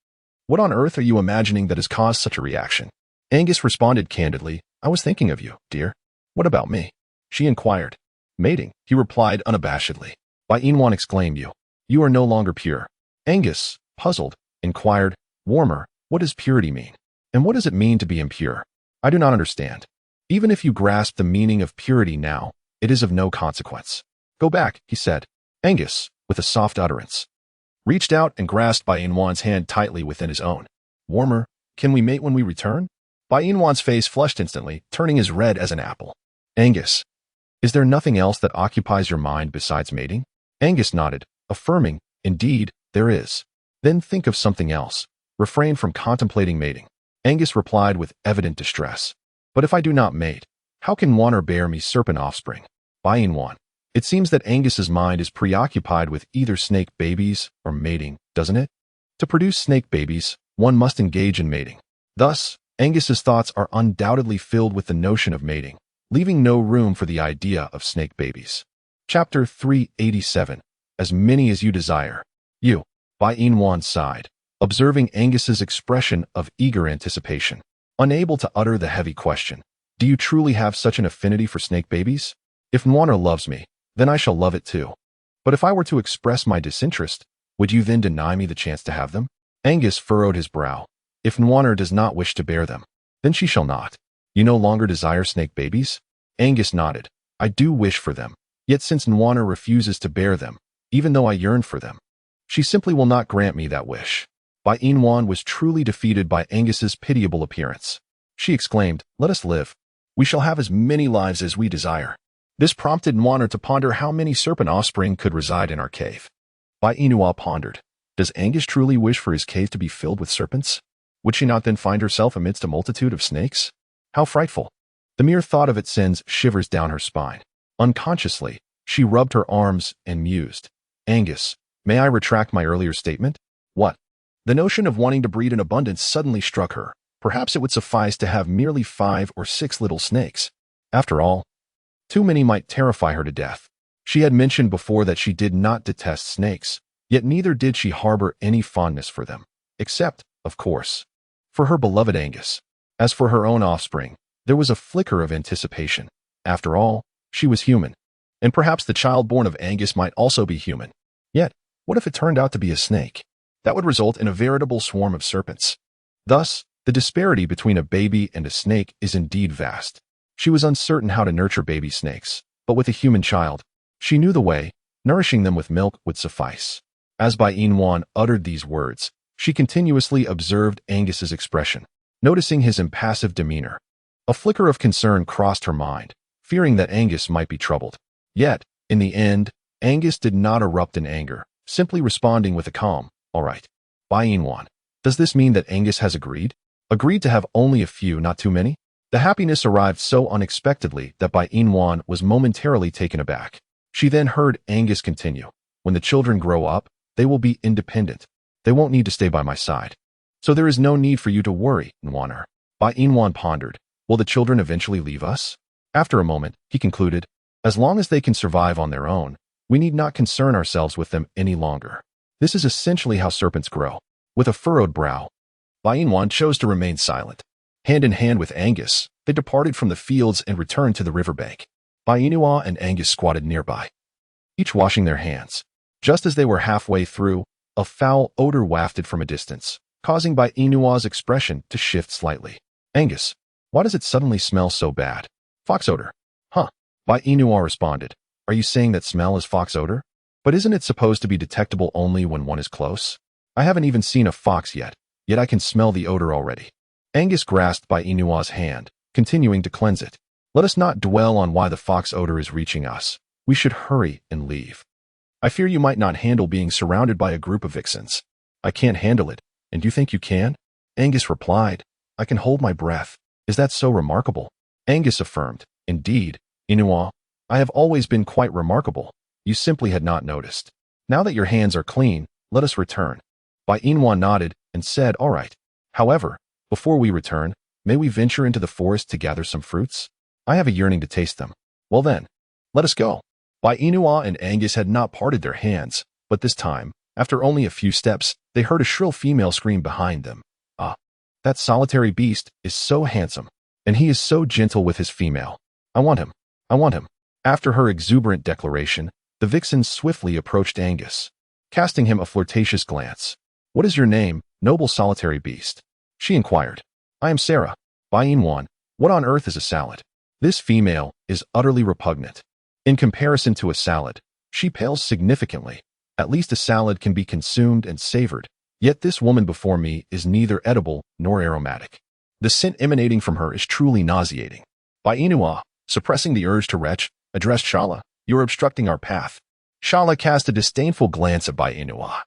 What on earth are you imagining that has caused such a reaction?" Angus responded candidly, "I was thinking of you, dear." "What about me?" she inquired. "Mating," he replied unabashedly. Bai Yin exclaimed, You are no longer pure." Angus, puzzled, inquired, "Warmer, what does purity mean? And what does it mean to be impure? I do not understand. Even if you grasp the meaning of purity now, it is of no consequence." "Go back," he said. Angus, with a soft utterance, reached out and grasped Bai Yin's hand tightly within his own. "Warmer, can we mate when we return?" Bai Yin's face flushed instantly, turning as red as an apple. "Angus, is there nothing else that occupies your mind besides mating?" Angus nodded, affirming, "Indeed, there is." "Then think of something else. Refrain from contemplating mating." Angus replied with evident distress. "But if I do not mate, how can one bear me serpent offspring?" Bai Yin, it seems that Angus's mind is preoccupied with either snake babies or mating, doesn't it? To produce snake babies, one must engage in mating. Thus, Angus's thoughts are undoubtedly filled with the notion of mating, leaving no room for the idea of snake babies. Chapter 387. As many as you desire. You. Bai Yin sighed, observing Angus's expression of eager anticipation. Unable to utter the heavy question, "Do you truly have such an affinity for snake babies? If Nwaner loves me, then I shall love it too. But if I were to express my disinterest, would you then deny me the chance to have them?" Angus furrowed his brow. "If Nwaner does not wish to bear them, then she shall not." "You no longer desire snake babies?" Angus nodded. "I do wish for them. Yet since Nwaner refuses to bear them, even though I yearn for them, she simply will not grant me that wish." Bai Yin was truly defeated by Angus's pitiable appearance. She exclaimed, "Let us live. We shall have as many lives as we desire." This prompted Nwaner to ponder how many serpent offspring could reside in our cave. Bai Yin pondered, "Does Angus truly wish for his cave to be filled with serpents? Would she not then find herself amidst a multitude of snakes? How frightful! The mere thought of it sends shivers down her spine. Unconsciously, she rubbed her arms and mused. "Angus, may I retract my earlier statement?" "What?" The notion of wanting to breed in abundance suddenly struck her. Perhaps it would suffice to have merely 5 or 6 little snakes. After all, too many might terrify her to death. She had mentioned before that she did not detest snakes, yet neither did she harbor any fondness for them, except, of course, for her beloved Angus. As for her own offspring, there was a flicker of anticipation. After all, she was human, and perhaps the child born of Angus might also be human. Yet, what if it turned out to be a snake? That would result in a veritable swarm of serpents. Thus, the disparity between a baby and a snake is indeed vast. She was uncertain how to nurture baby snakes, but with a human child, she knew the way. Nourishing them with milk would suffice. As Bai Yin uttered these words, she continuously observed Angus's expression, noticing his impassive demeanor. A flicker of concern crossed her mind, fearing that Angus might be troubled. Yet, in the end, Angus did not erupt in anger, simply responding with a calm, "All right." Bai Yin, does this mean that Angus has agreed? Agreed to have only a few, not too many? The happiness arrived so unexpectedly that Bai Yin was momentarily taken aback. She then heard Angus continue, "When the children grow up, they will be independent. They won't need to stay by my side. So there is no need for you to worry, Nwaner." Bai Yin pondered, Will the children eventually leave us? After a moment, he concluded, as long as they can survive on their own, we need not concern ourselves with them any longer. This is essentially how serpents grow. With a furrowed brow, Bainwan chose to remain silent. Hand in hand with Angus, they departed from the fields and returned to the riverbank. Bainua and Angus squatted nearby, each washing their hands. Just as they were halfway through, a foul odor wafted from a distance, causing Bainua's expression to shift slightly. Angus, why does it suddenly smell so bad? Fox odor. Huh. Bainua responded. Are you saying that smell is fox odor? But isn't it supposed to be detectable only when one is close? I haven't even seen a fox yet I can smell the odor already. Angus grasped Bainua's hand, continuing to cleanse it. Let us not dwell on why the fox odor is reaching us. We should hurry and leave. I fear you might not handle being surrounded by a group of vixens. I can't handle it, and you think you can? Angus replied. I can hold my breath. Is that so remarkable? Angus affirmed. Indeed, Inua, I have always been quite remarkable. You simply had not noticed. Now that your hands are clean, let us return. Bainwa nodded and said, all right. However, before we return, may we venture into the forest to gather some fruits? I have a yearning to taste them. Well then, let us go. Bainua and Angus had not parted their hands, but this time, after only a few steps, they heard a shrill female scream behind them. Ah, that solitary beast is so handsome, and he is so gentle with his female. I want him. I want him. After her exuberant declaration, the vixen swiftly approached Angus, casting him a flirtatious glance. What is your name, noble solitary beast? She inquired. I am Sarah. Bainwan, what on earth is a salad? This female is utterly repugnant. In comparison to a salad, she pales significantly. At least a salad can be consumed and savored, yet this woman before me is neither edible nor aromatic. The scent emanating from her is truly nauseating. Bainua, suppressing the urge to retch, addressed Shala. You are obstructing our path. Shala cast a disdainful glance at Bainua,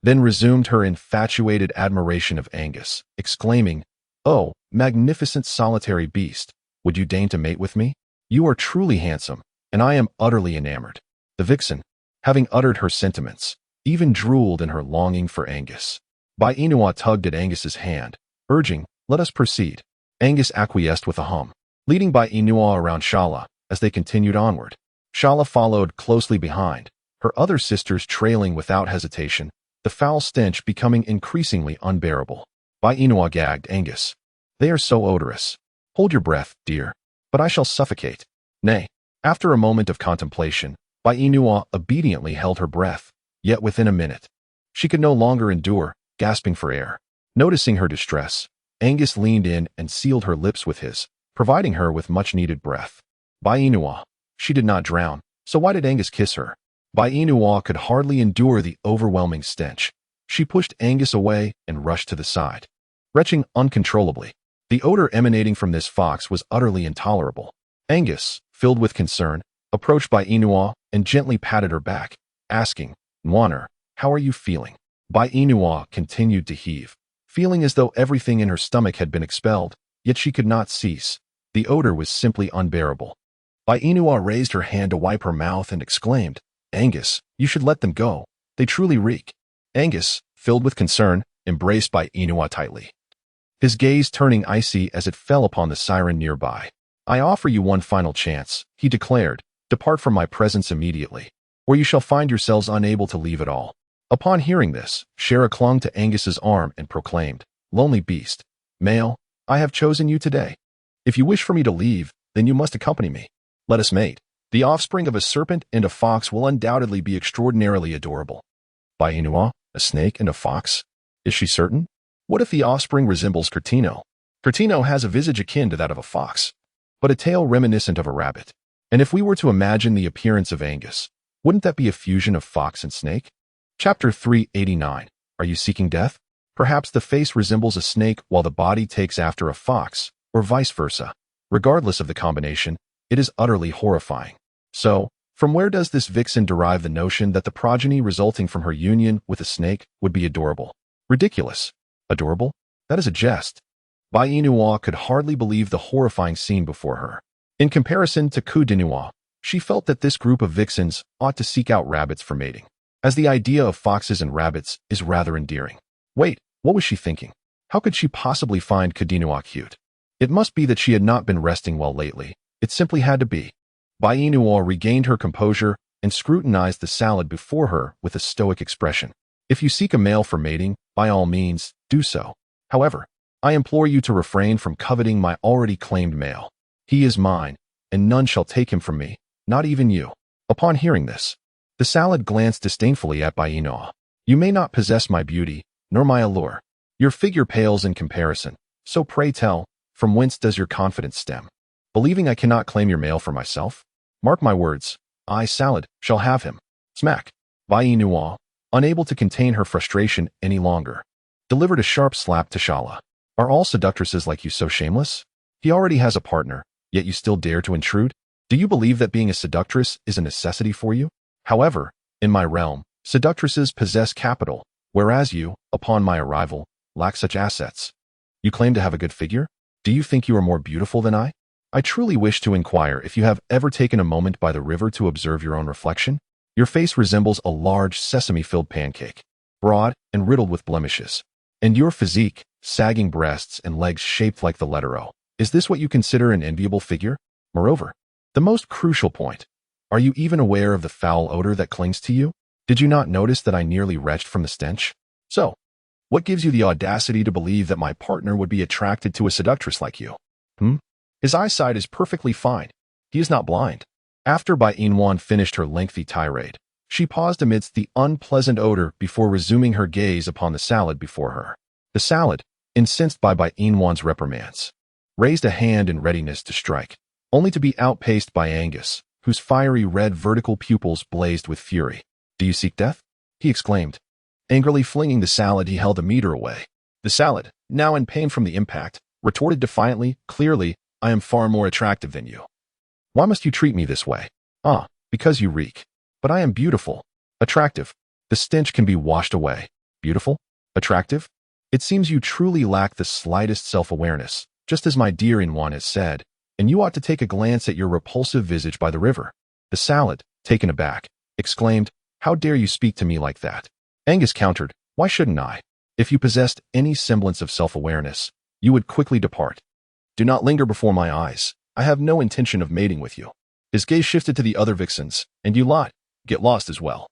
then resumed her infatuated admiration of Angus, exclaiming, Oh, magnificent solitary beast, would you deign to mate with me? You are truly handsome, and I am utterly enamored. The vixen, having uttered her sentiments, even drooled in her longing for Angus. Bainua tugged at Angus's hand, urging, let us proceed. Angus acquiesced with a hum, leading Bainua around Shala as they continued onward. Shala followed closely behind, her other sisters trailing without hesitation, the foul stench becoming increasingly unbearable. Bainua gagged Angus. They are so odorous. Hold your breath, dear. But I shall suffocate. Nay. After a moment of contemplation, Bainua obediently held her breath, yet within a minute, she could no longer endure, gasping for air. Noticing her distress, Angus leaned in and sealed her lips with his, providing her with much-needed breath. Bainua, she did not drown, so why did Angus kiss her? Bainua could hardly endure the overwhelming stench. She pushed Angus away and rushed to the side, retching uncontrollably. The odor emanating from this fox was utterly intolerable. Angus, filled with concern, approached Bainua and gently patted her back, asking, Nwaner, how are you feeling? Bainua continued to heave, feeling as though everything in her stomach had been expelled, yet she could not cease. The odor was simply unbearable. Bainua raised her hand to wipe her mouth and exclaimed, Angus, you should let them go. They truly reek. Angus, filled with concern, embraced Bainua tightly, his gaze turning icy as it fell upon the siren nearby. I offer you one final chance, he declared. Depart from my presence immediately, or you shall find yourselves unable to leave at all. Upon hearing this, Shara clung to Angus's arm and proclaimed, Lonely beast, male, I have chosen you today. If you wish for me to leave, then you must accompany me. Let us mate. The offspring of a serpent and a fox will undoubtedly be extraordinarily adorable. Bainua, a snake and a fox? Is she certain? What if the offspring resembles Curtino? Curtino has a visage akin to that of a fox, but a tail reminiscent of a rabbit. And if we were to imagine the appearance of Angus, wouldn't that be a fusion of fox and snake? Chapter 389. Are you seeking death? Perhaps the face resembles a snake while the body takes after a fox, or vice versa. Regardless of the combination, it is utterly horrifying. So, from where does this vixen derive the notion that the progeny resulting from her union with a snake would be adorable? Ridiculous. Adorable? That is a jest. Bainua could hardly believe the horrifying scene before her. In comparison to Kudinua, she felt that this group of vixens ought to seek out rabbits for mating, as the idea of foxes and rabbits is rather endearing. Wait, what was she thinking? How could she possibly find Kudinua cute? It must be that she had not been resting well lately. It simply had to be. Bai Yinuo regained her composure and scrutinized the salad before her with a stoic expression. If you seek a male for mating, by all means, do so. However, I implore you to refrain from coveting my already claimed male. He is mine, and none shall take him from me, not even you. Upon hearing this, the salad glanced disdainfully at Bai Yinuo. You may not possess my beauty, nor my allure. Your figure pales in comparison. So pray tell, from whence does your confidence stem? Believing I cannot claim your male for myself? Mark my words, I, salad, shall have him. Smack. Bai Yinuo, unable to contain her frustration any longer, delivered a sharp slap to Shala. Are all seductresses like you so shameless? He already has a partner, yet you still dare to intrude? Do you believe that being a seductress is a necessity for you? However, in my realm, seductresses possess capital, whereas you, upon my arrival, lack such assets. You claim to have a good figure? Do you think you are more beautiful than I? I truly wish to inquire if you have ever taken a moment by the river to observe your own reflection. Your face resembles a large sesame-filled pancake, broad and riddled with blemishes. And your physique, sagging breasts and legs shaped like the letter O. Is this what you consider an enviable figure? Moreover, the most crucial point, are you even aware of the foul odor that clings to you? Did you not notice that I nearly retched from the stench? So, what gives you the audacity to believe that my partner would be attracted to a seductress like you? His eyesight is perfectly fine. He is not blind. After Bai Yinuo finished her lengthy tirade, she paused amidst the unpleasant odor before resuming her gaze upon the salad before her. The salad, incensed by Bai Yinuo's reprimands, raised a hand in readiness to strike, only to be outpaced by Angus, whose fiery red vertical pupils blazed with fury. Do you seek death? He exclaimed, angrily flinging the salad he held a meter away. The salad, now in pain from the impact, retorted defiantly, clearly, I am far more attractive than you. Why must you treat me this way? Ah, because you reek. But I am beautiful. Attractive. The stench can be washed away. Beautiful? Attractive? It seems you truly lack the slightest self-awareness, just as my dear Inwan has said, and you ought to take a glance at your repulsive visage by the river. The salad, taken aback, exclaimed, How dare you speak to me like that? Angus countered, Why shouldn't I? If you possessed any semblance of self-awareness, you would quickly depart. Do not linger before my eyes. I have no intention of mating with you. His gaze shifted to the other vixens, and you lot, get lost as well.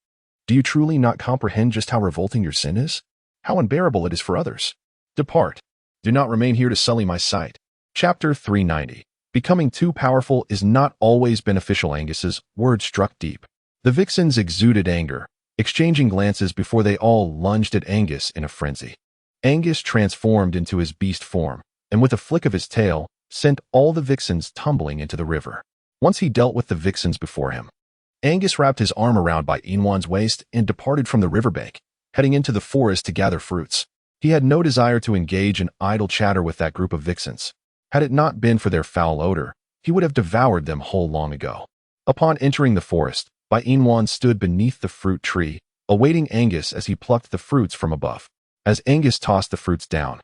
Do you truly not comprehend just how revolting your sin is? How unbearable it is for others? Depart. Do not remain here to sully my sight. Chapter 390. Becoming too powerful is not always beneficial. Angus's words struck deep. The vixens exuded anger, exchanging glances before they all lunged at Angus in a frenzy. Angus transformed into his beast form, and with a flick of his tail, sent all the vixens tumbling into the river. Once he dealt with the vixens before him, Angus wrapped his arm around Bai Yinuo's waist and departed from the riverbank, heading into the forest to gather fruits. He had no desire to engage in idle chatter with that group of vixens. Had it not been for their foul odor, he would have devoured them whole long ago. Upon entering the forest, Bai Yinuo stood beneath the fruit tree, awaiting Angus as he plucked the fruits from above. As Angus tossed the fruits down,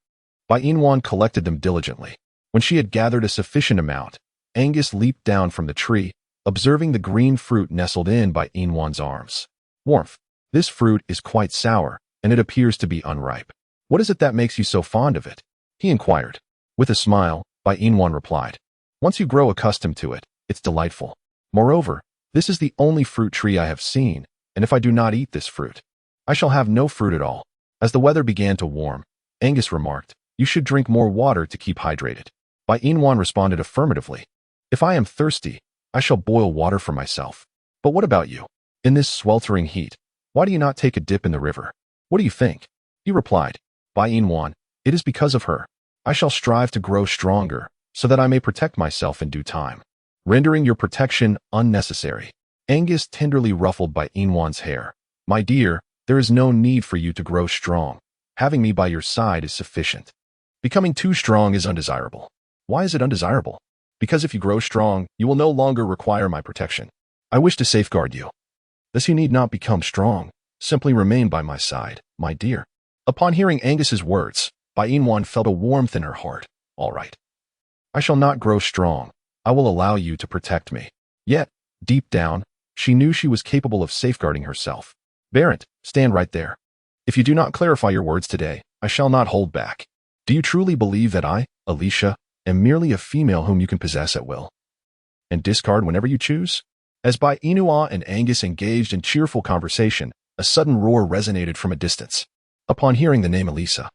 Bai Yinuo collected them diligently. When she had gathered a sufficient amount, Angus leaped down from the tree, observing the green fruit nestled in Bai Yinuo's arms. Warmth. This fruit is quite sour, and it appears to be unripe. What is it that makes you so fond of it? He inquired. With a smile, Bai Yinuo replied. Once you grow accustomed to it, it's delightful. Moreover, this is the only fruit tree I have seen, and if I do not eat this fruit, I shall have no fruit at all. As the weather began to warm, Angus remarked, You should drink more water to keep hydrated. Bai Yinuo responded affirmatively. If I am thirsty, I shall boil water for myself. But what about you? In this sweltering heat, why do you not take a dip in the river? What do you think? He replied, Bai Yinuo, it is because of her. I shall strive to grow stronger, so that I may protect myself in due time, rendering your protection unnecessary. Angus tenderly ruffled Bai Yinuo's hair. My dear, there is no need for you to grow strong. Having me by your side is sufficient. Becoming too strong is undesirable. Why is it undesirable? Because if you grow strong, you will no longer require my protection. I wish to safeguard you. Thus you need not become strong. Simply remain by my side, my dear. Upon hearing Angus's words, Bai Yinuo felt a warmth in her heart. All right. I shall not grow strong. I will allow you to protect me. Yet, deep down, she knew she was capable of safeguarding herself. Barrett, stand right there. If you do not clarify your words today, I shall not hold back. Do you truly believe that I, Alicia, am merely a female whom you can possess at will and discard whenever you choose? As Bai Inua and Angus engaged in cheerful conversation, a sudden roar resonated from a distance. Upon hearing the name Elisa,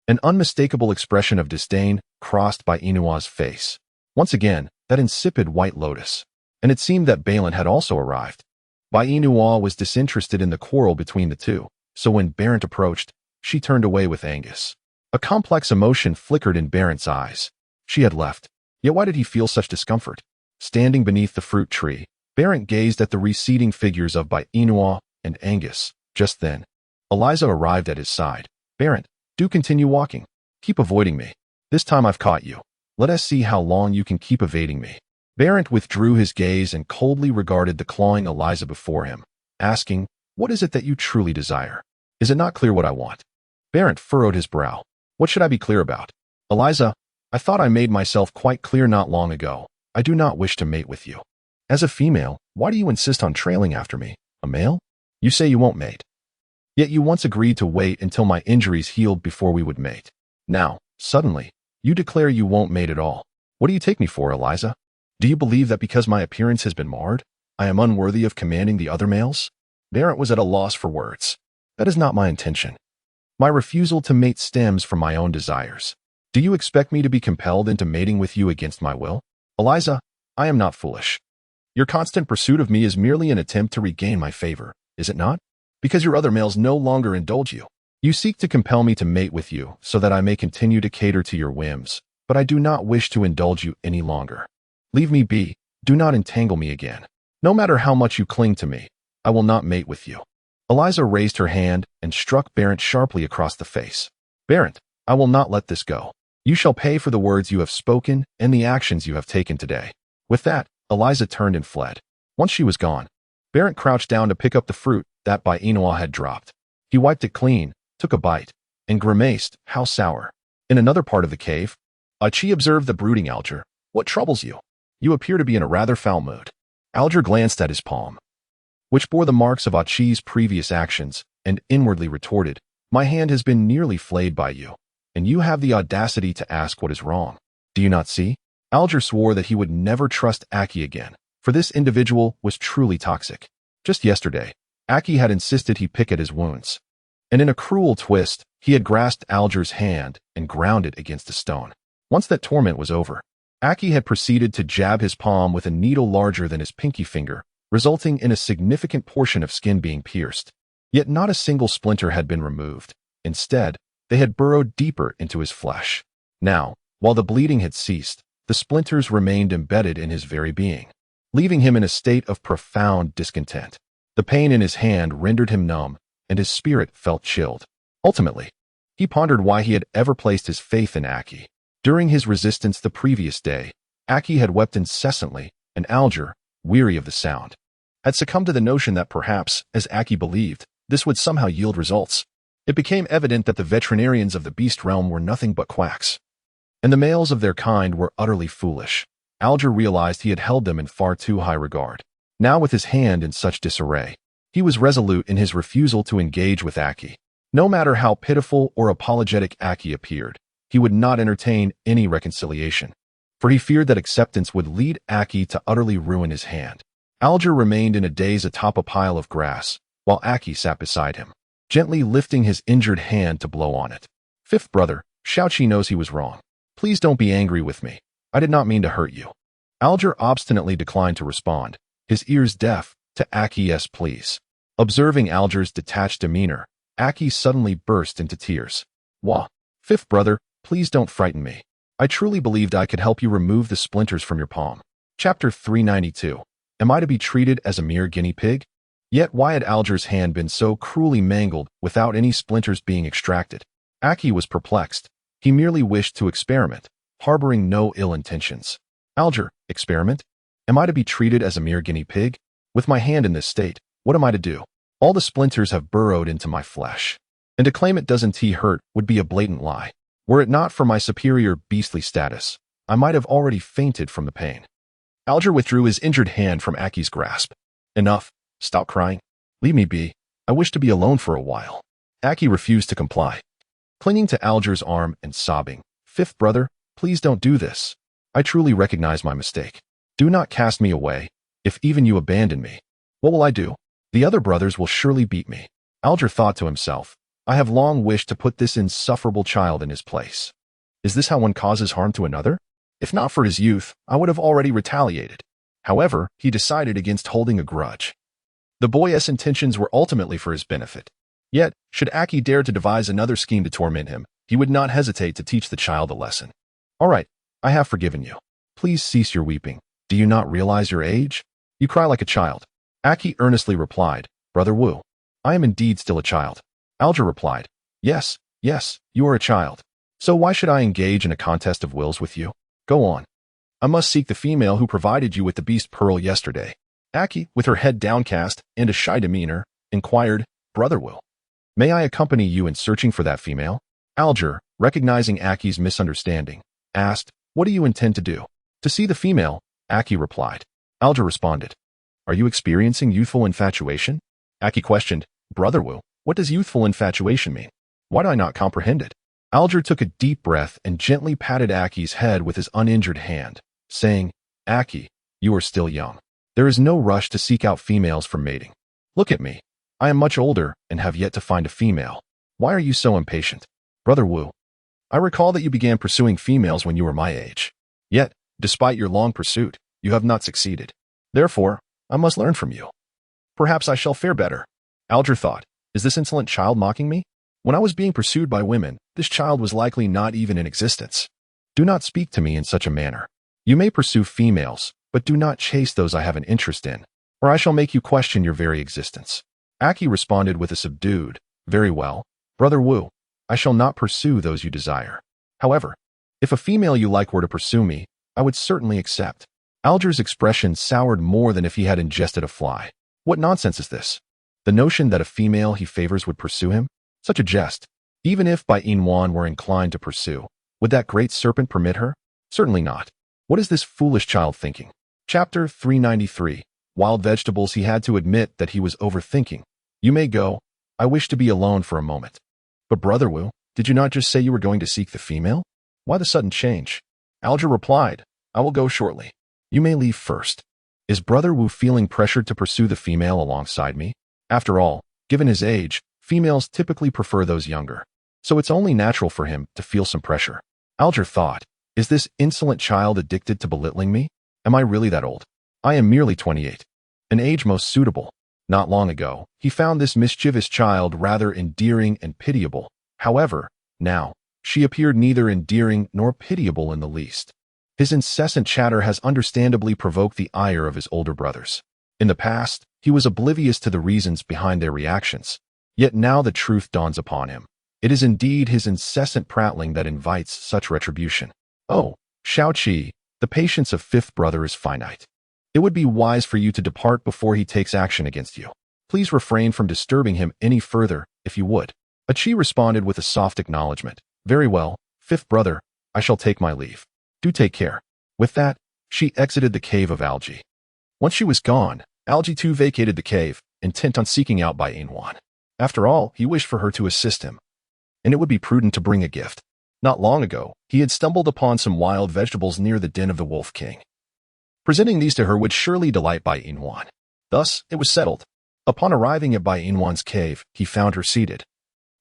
an unmistakable expression of disdain crossed Bai Inua's face. Once again, that insipid white lotus. And it seemed that Balin had also arrived. Bai Inua was disinterested in the quarrel between the two, so when Barent approached, she turned away with Angus. A complex emotion flickered in Barent's eyes. She had left. Yet why did he feel such discomfort? Standing beneath the fruit tree, Barent gazed at the receding figures of Bai Inua and Angus. Just then, Eliza arrived at his side. Barent, do continue walking. Keep avoiding me. This time I've caught you. Let us see how long you can keep evading me. Barent withdrew his gaze and coldly regarded the clawing Eliza before him, asking, what is it that you truly desire? Is it not clear what I want? Barent furrowed his brow. What should I be clear about? Eliza, I thought I made myself quite clear not long ago. I do not wish to mate with you. As a female, why do you insist on trailing after me? A male? You say you won't mate. Yet you once agreed to wait until my injuries healed before we would mate. Now, suddenly, you declare you won't mate at all. What do you take me for, Eliza? Do you believe that because my appearance has been marred, I am unworthy of commanding the other males? Barent was at a loss for words. That is not my intention. My refusal to mate stems from my own desires. Do you expect me to be compelled into mating with you against my will? Eliza, I am not foolish. Your constant pursuit of me is merely an attempt to regain my favor, is it not? Because your other males no longer indulge you. You seek to compel me to mate with you so that I may continue to cater to your whims, but I do not wish to indulge you any longer. Leave me be. Do not entangle me again. No matter how much you cling to me, I will not mate with you. Eliza raised her hand and struck Barent sharply across the face. Barent, I will not let this go. You shall pay for the words you have spoken and the actions you have taken today. With that, Eliza turned and fled. Once she was gone, Barent crouched down to pick up the fruit that Bai Inua had dropped. He wiped it clean, took a bite, and grimaced, how sour. In another part of the cave, Achi observed the brooding Alger. What troubles you? You appear to be in a rather foul mood. Alger glanced at his palm, which bore the marks of Achi's previous actions, and inwardly retorted, my hand has been nearly flayed by you, and you have the audacity to ask what is wrong. Do you not see? Alger swore that he would never trust Aki again, for this individual was truly toxic. Just yesterday, Aki had insisted he pick at his wounds, and in a cruel twist, he had grasped Alger's hand and ground it against a stone. Once that torment was over, Aki had proceeded to jab his palm with a needle larger than his pinky finger, resulting in a significant portion of skin being pierced. Yet not a single splinter had been removed. Instead, they had burrowed deeper into his flesh. Now, while the bleeding had ceased, the splinters remained embedded in his very being, leaving him in a state of profound discontent. The pain in his hand rendered him numb, and his spirit felt chilled. Ultimately, he pondered why he had ever placed his faith in Aki. During his resistance the previous day, Aki had wept incessantly, and Alger, weary of the sound, had succumbed to the notion that perhaps, as Aki believed, this would somehow yield results. It became evident that the veterinarians of the beast realm were nothing but quacks, and the males of their kind were utterly foolish. Alger realized he had held them in far too high regard. Now with his hand in such disarray, he was resolute in his refusal to engage with Aki. No matter how pitiful or apologetic Aki appeared, he would not entertain any reconciliation, for he feared that acceptance would lead Aki to utterly ruin his hand. Alger remained in a daze atop a pile of grass, while Aki sat beside him, gently lifting his injured hand to blow on it. Fifth brother, Xiaoqi knows he was wrong. Please don't be angry with me. I did not mean to hurt you. Alger obstinately declined to respond, his ears deaf to Aki's pleas. Observing Alger's detached demeanor, Aki suddenly burst into tears. Wah, fifth brother, please don't frighten me. I truly believed I could help you remove the splinters from your palm. Chapter 392. Am I to be treated as a mere guinea pig? Yet why had Alger's hand been so cruelly mangled without any splinters being extracted? Aki was perplexed. He merely wished to experiment, harboring no ill intentions. Alger, experiment? Am I to be treated as a mere guinea pig? With my hand in this state, what am I to do? All the splinters have burrowed into my flesh, and to claim it doesn't hurt would be a blatant lie. Were it not for my superior beastly status, I might have already fainted from the pain. Alger withdrew his injured hand from Aki's grasp. Enough. Stop crying. Leave me be. I wish to be alone for a while. Aki refused to comply, clinging to Alger's arm and sobbing. Fifth brother, Please don't do this. I truly recognize my mistake. Do not cast me away. If even you abandon me, what will I do? The other brothers will surely beat me. Alger thought to himself, I have long wished to put this insufferable child in his place. Is this how one causes harm to another? If not for his youth, I would have already retaliated. However, he decided against holding a grudge. The boy's intentions were ultimately for his benefit. Yet, should Aki dare to devise another scheme to torment him, he would not hesitate to teach the child a lesson. All right, I have forgiven you. Please cease your weeping. Do you not realize your age? You cry like a child. Aki earnestly replied, Brother Wu, I am indeed still a child. Alger replied, Yes, you are a child. So why should I engage in a contest of wills with you? Go on. I must seek the female who provided you with the beast pearl yesterday. Aki, with her head downcast and a shy demeanor, inquired, Brother Wu, may I accompany you in searching for that female? Alger, recognizing Aki's misunderstanding, asked, What do you intend to do? To see the female, Aki replied. Alger responded, Are you experiencing youthful infatuation? Aki questioned, Brother Wu, what does youthful infatuation mean? Why do I not comprehend it? Alger took a deep breath and gently patted Aki's head with his uninjured hand, saying, Aki, you are still young. There is no rush to seek out females for mating. Look at me. I am much older and have yet to find a female. Why are you so impatient? Brother Wu, I recall that you began pursuing females when you were my age. Yet, despite your long pursuit, you have not succeeded. Therefore, I must learn from you. Perhaps I shall fare better. Alger thought, Is this insolent child mocking me? When I was being pursued by women, this child was likely not even in existence. Do not speak to me in such a manner. You may pursue females, but do not chase those I have an interest in, or I shall make you question your very existence. Aki responded with a subdued, Very well, Brother Wu, I shall not pursue those you desire. However, if a female you like were to pursue me, I would certainly accept. Alger's expression soured more than if he had ingested a fly. What nonsense is this? The notion that a female he favors would pursue him? Such a jest. Even if Bai Yinwan were inclined to pursue, would that great serpent permit her? Certainly not. What is this foolish child thinking? Chapter 393. Wild vegetables. He had to admit that he was overthinking. You may go. I wish to be alone for a moment. But Brother Wu, did you not just say you were going to seek the female? Why the sudden change? Alger replied, I will go shortly. You may leave first. Is Brother Wu feeling pressured to pursue the female alongside me? After all, given his age, females typically prefer those younger. So it's only natural for him to feel some pressure. Alger thought, Is this insolent child addicted to belittling me? Am I really that old? I am merely 28. An age most suitable. Not long ago, he found this mischievous child rather endearing and pitiable. However, now, she appeared neither endearing nor pitiable in the least. His incessant chatter has understandably provoked the ire of his older brothers. In the past, he was oblivious to the reasons behind their reactions. Yet now the truth dawns upon him. It is indeed his incessant prattling that invites such retribution. Oh, Shaoqi, the patience of fifth brother is finite. It would be wise for you to depart before he takes action against you. Please refrain from disturbing him any further, if you would. Achi responded with a soft acknowledgement. Very well, fifth brother, I shall take my leave. Do take care. With that, she exited the cave of Algae. Once she was gone, Algae too vacated the cave, intent on seeking out Bai Yinwan. After all, he wished for her to assist him. And it would be prudent to bring a gift. Not long ago, he had stumbled upon some wild vegetables near the den of the Wolf King. Presenting these to her would surely delight Bai Yinwan. Thus, it was settled. Upon arriving at Bai Yinwan's cave, he found her seated,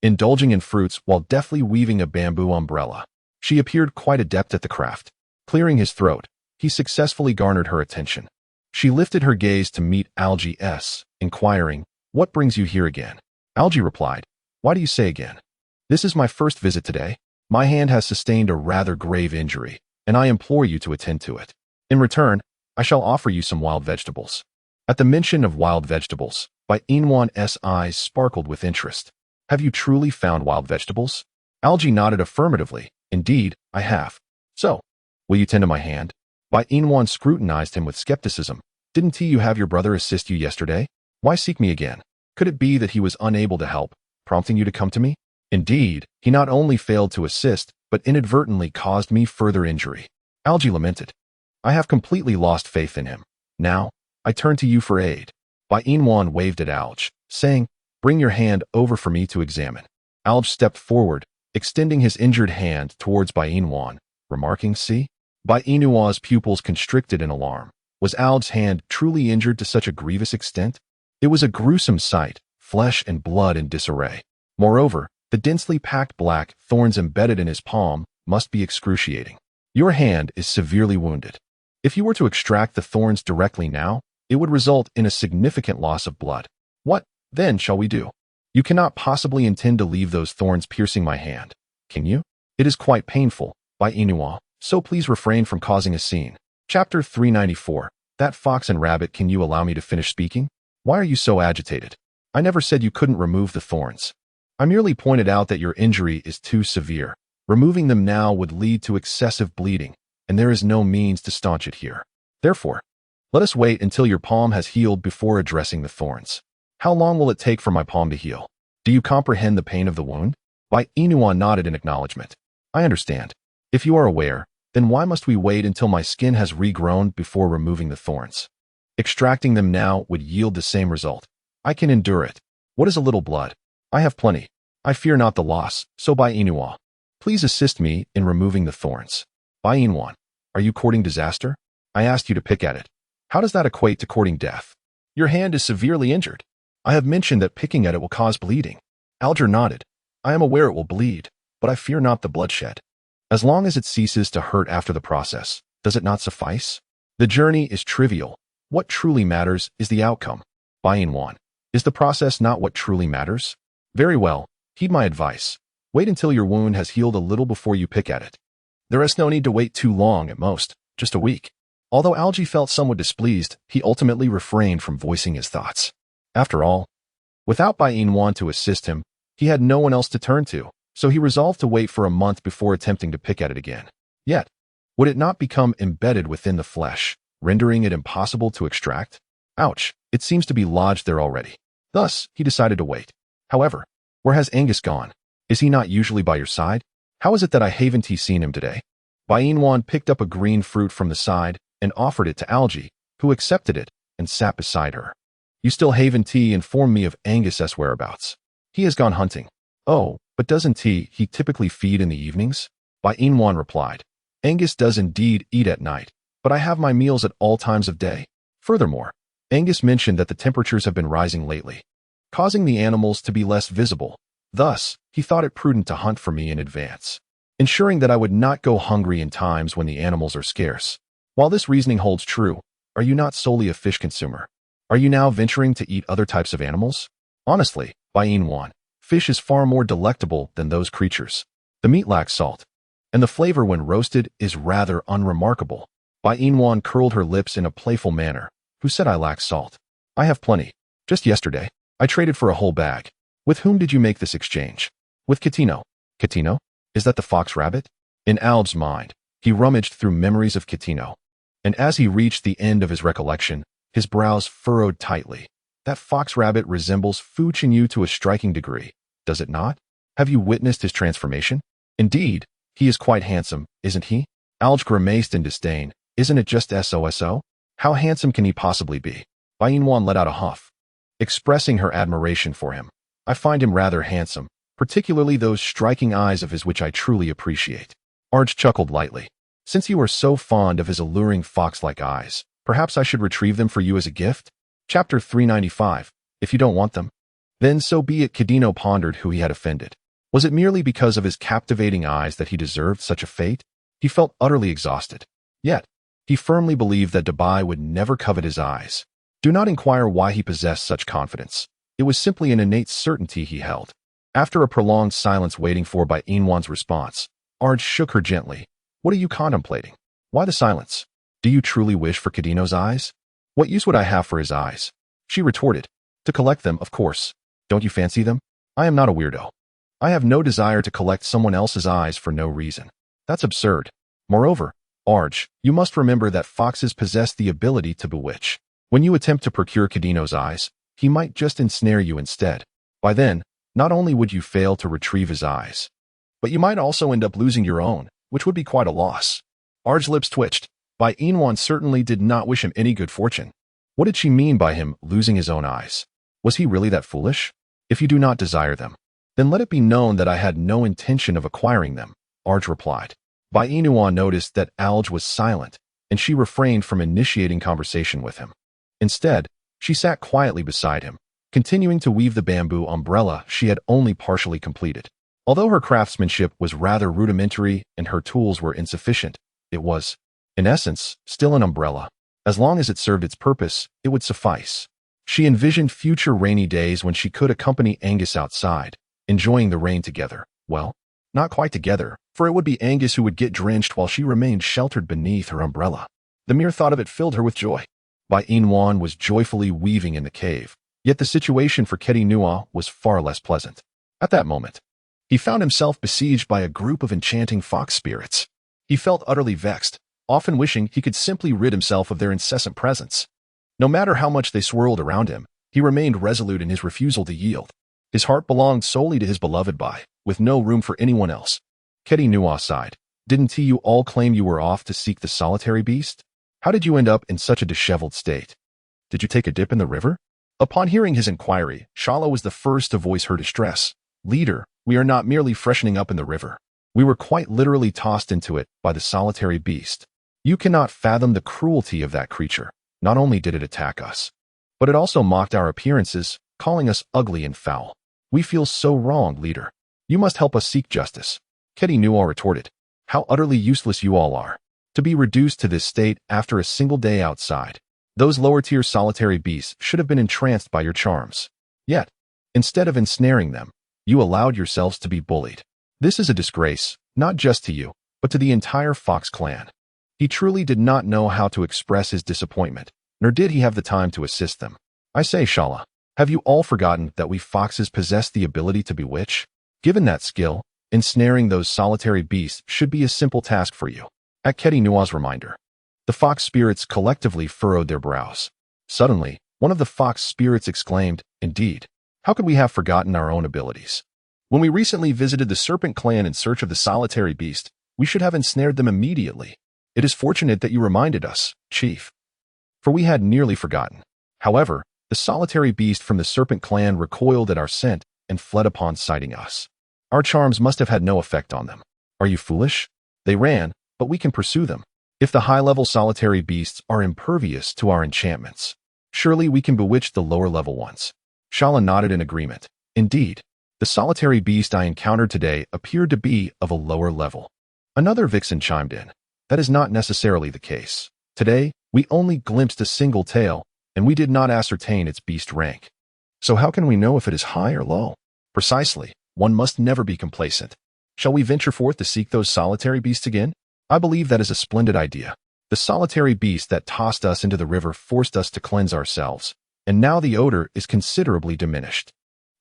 indulging in fruits while deftly weaving a bamboo umbrella. She appeared quite adept at the craft. Clearing his throat, he successfully garnered her attention. She lifted her gaze to meet Algae S, inquiring, What brings you here again? Algae replied, Why do you say again? This is my first visit today. My hand has sustained a rather grave injury, and I implore you to attend to it. In return, I shall offer you some wild vegetables. At the mention of wild vegetables, Bai Yinwan's eyes sparkled with interest. Have you truly found wild vegetables? Algae nodded affirmatively. Indeed, I have. So, will you tend to my hand? Bai Yinwan scrutinized him with skepticism. Didn't you have your brother assist you yesterday? Why seek me again? Could it be that he was unable to help, prompting you to come to me? Indeed, he not only failed to assist, but inadvertently caused me further injury. Algae lamented. I have completely lost faith in him. Now, I turn to you for aid. Bai Yinwan waved at Alge, saying, Bring your hand over for me to examine. Alge stepped forward, extending his injured hand towards Bai Yinwan, remarking, "See?" By Inua's pupils constricted in alarm. Was Alge's hand truly injured to such a grievous extent? It was a gruesome sight, flesh and blood in disarray. Moreover, the densely packed black thorns embedded in his palm must be excruciating. Your hand is severely wounded. If you were to extract the thorns directly now, it would result in a significant loss of blood. What, then, shall we do? You cannot possibly intend to leave those thorns piercing my hand, can you? It is quite painful, by Inua, so please refrain from causing a scene. Chapter 394. That fox and rabbit, can you allow me to finish speaking? Why are you so agitated? I never said you couldn't remove the thorns. I merely pointed out that your injury is too severe. Removing them now would lead to excessive bleeding, and there is no means to staunch it here. Therefore, let us wait until your palm has healed before addressing the thorns. How long will it take for my palm to heal? Do you comprehend the pain of the wound? By Inua nodded in acknowledgement. I understand. If you are aware, then why must we wait until my skin has regrown before removing the thorns? Extracting them now would yield the same result. I can endure it. What is a little blood? I have plenty. I fear not the loss, so by Inua, please assist me in removing the thorns. By Inwan, are you courting disaster? I asked you to pick at it. How does that equate to courting death? Your hand is severely injured. I have mentioned that picking at it will cause bleeding. Alger nodded. I am aware it will bleed, but I fear not the bloodshed. As long as it ceases to hurt after the process, does it not suffice? The journey is trivial. What truly matters is the outcome. By Inwan, is the process not what truly matters? Very well, heed my advice. Wait until your wound has healed a little before you pick at it. There is no need to wait too long, at most, just a week. Although Algie felt somewhat displeased, he ultimately refrained from voicing his thoughts. After all, without Bai Inwan to assist him, he had no one else to turn to, so he resolved to wait for a month before attempting to pick at it again. Yet, would it not become embedded within the flesh, rendering it impossible to extract? Ouch, it seems to be lodged there already. Thus, he decided to wait. However, where has Angus gone? Is he not usually by your side? How is it that I haven't seen him today? Bai Inwan picked up a green fruit from the side and offered it to Algie, who accepted it and sat beside her. You still haven't informed me of Angus's whereabouts. He has gone hunting. Oh, but doesn't he typically feed in the evenings? Bai Inwan replied. Angus does indeed eat at night, but I have my meals at all times of day. Furthermore, Angus mentioned that the temperatures have been rising lately, causing the animals to be less visible. Thus, he thought it prudent to hunt for me in advance, ensuring that I would not go hungry in times when the animals are scarce. While this reasoning holds true, are you not solely a fish consumer? Are you now venturing to eat other types of animals? Honestly, Bai Inwan, fish is far more delectable than those creatures. The meat lacks salt, and the flavor when roasted is rather unremarkable. Bai Inwan curled her lips in a playful manner. Who said I lack salt? I have plenty. Just yesterday, I traded for a whole bag. With whom did you make this exchange? With Catino. Catino? Is that the fox rabbit? In Alge's mind, he rummaged through memories of Catino, and as he reached the end of his recollection, his brows furrowed tightly. That fox rabbit resembles Fu Chenyu to a striking degree, does it not? Have you witnessed his transformation? Indeed, he is quite handsome, isn't he? Alge grimaced in disdain. Isn't it just SOSO? How handsome can he possibly be? Bai Inwan let out a huff, expressing her admiration for him. I find him rather handsome, particularly those striking eyes of his which I truly appreciate. Arge chuckled lightly. Since you are so fond of his alluring fox-like eyes, perhaps I should retrieve them for you as a gift? Chapter 395. If you don't want them, then so be it. Cadino pondered who he had offended. Was it merely because of his captivating eyes that he deserved such a fate? He felt utterly exhausted. Yet, he firmly believed that Dabai would never covet his eyes. Do not inquire why he possessed such confidence. It was simply an innate certainty he held. After a prolonged silence waiting for Bai Inwan's response, Arge shook her gently. What are you contemplating? Why the silence? Do you truly wish for Cadino's eyes? What use would I have for his eyes? She retorted. To collect them, of course. Don't you fancy them? I am not a weirdo. I have no desire to collect someone else's eyes for no reason. That's absurd. Moreover, Arge, you must remember that foxes possess the ability to bewitch. When you attempt to procure Cadino's eyes, he might just ensnare you instead. By then, not only would you fail to retrieve his eyes, but you might also end up losing your own, which would be quite a loss. Arge's lips twitched. Bai Inwan certainly did not wish him any good fortune. What did she mean by him losing his own eyes? Was he really that foolish? If you do not desire them, then let it be known that I had no intention of acquiring them, Arge replied. Bai Inua noticed that Alge was silent, and she refrained from initiating conversation with him. Instead, she sat quietly beside him, continuing to weave the bamboo umbrella she had only partially completed. Although her craftsmanship was rather rudimentary and her tools were insufficient, it was, in essence, still an umbrella. As long as it served its purpose, it would suffice. She envisioned future rainy days when she could accompany Angus outside, enjoying the rain together. Well, not quite together, for it would be Angus who would get drenched while she remained sheltered beneath her umbrella. The mere thought of it filled her with joy. Bai Inwan was joyfully weaving in the cave, yet the situation for Keti Nua was far less pleasant. At that moment, he found himself besieged by a group of enchanting fox spirits. He felt utterly vexed, often wishing he could simply rid himself of their incessant presence. No matter how much they swirled around him, he remained resolute in his refusal to yield. His heart belonged solely to his beloved Bai, with no room for anyone else. Keti Nua sighed. Didn't you all claim you were off to seek the solitary beast? How did you end up in such a disheveled state? Did you take a dip in the river? Upon hearing his inquiry, Shala was the first to voice her distress. Leader, we are not merely freshening up in the river. We were quite literally tossed into it by the solitary beast. You cannot fathom the cruelty of that creature. Not only did it attack us, but it also mocked our appearances, calling us ugly and foul. We feel so wrong, leader. You must help us seek justice. Keti Nua retorted. How utterly useless you all are. To be reduced to this state after a single day outside. Those lower-tier solitary beasts should have been entranced by your charms. Yet, instead of ensnaring them, you allowed yourselves to be bullied. This is a disgrace, not just to you, but to the entire Fox clan. He truly did not know how to express his disappointment, nor did he have the time to assist them. I say, Shala, have you all forgotten that we foxes possess the ability to bewitch? Given that skill, ensnaring those solitary beasts should be a simple task for you. At Keti Nua's reminder, the fox spirits collectively furrowed their brows. Suddenly, one of the fox spirits exclaimed, Indeed, how could we have forgotten our own abilities? When we recently visited the serpent clan in search of the solitary beast, we should have ensnared them immediately. It is fortunate that you reminded us, Chief, for we had nearly forgotten. However, the solitary beast from the serpent clan recoiled at our scent and fled upon sighting us. Our charms must have had no effect on them. Are you foolish? They ran, but we can pursue them. If the high-level solitary beasts are impervious to our enchantments, surely we can bewitch the lower-level ones. Shala nodded in agreement. Indeed, the solitary beast I encountered today appeared to be of a lower level. Another vixen chimed in. That is not necessarily the case. Today, we only glimpsed a single tail, and we did not ascertain its beast rank. So how can we know if it is high or low? Precisely, one must never be complacent. Shall we venture forth to seek those solitary beasts again? I believe that is a splendid idea. The solitary beast that tossed us into the river forced us to cleanse ourselves, and now the odor is considerably diminished.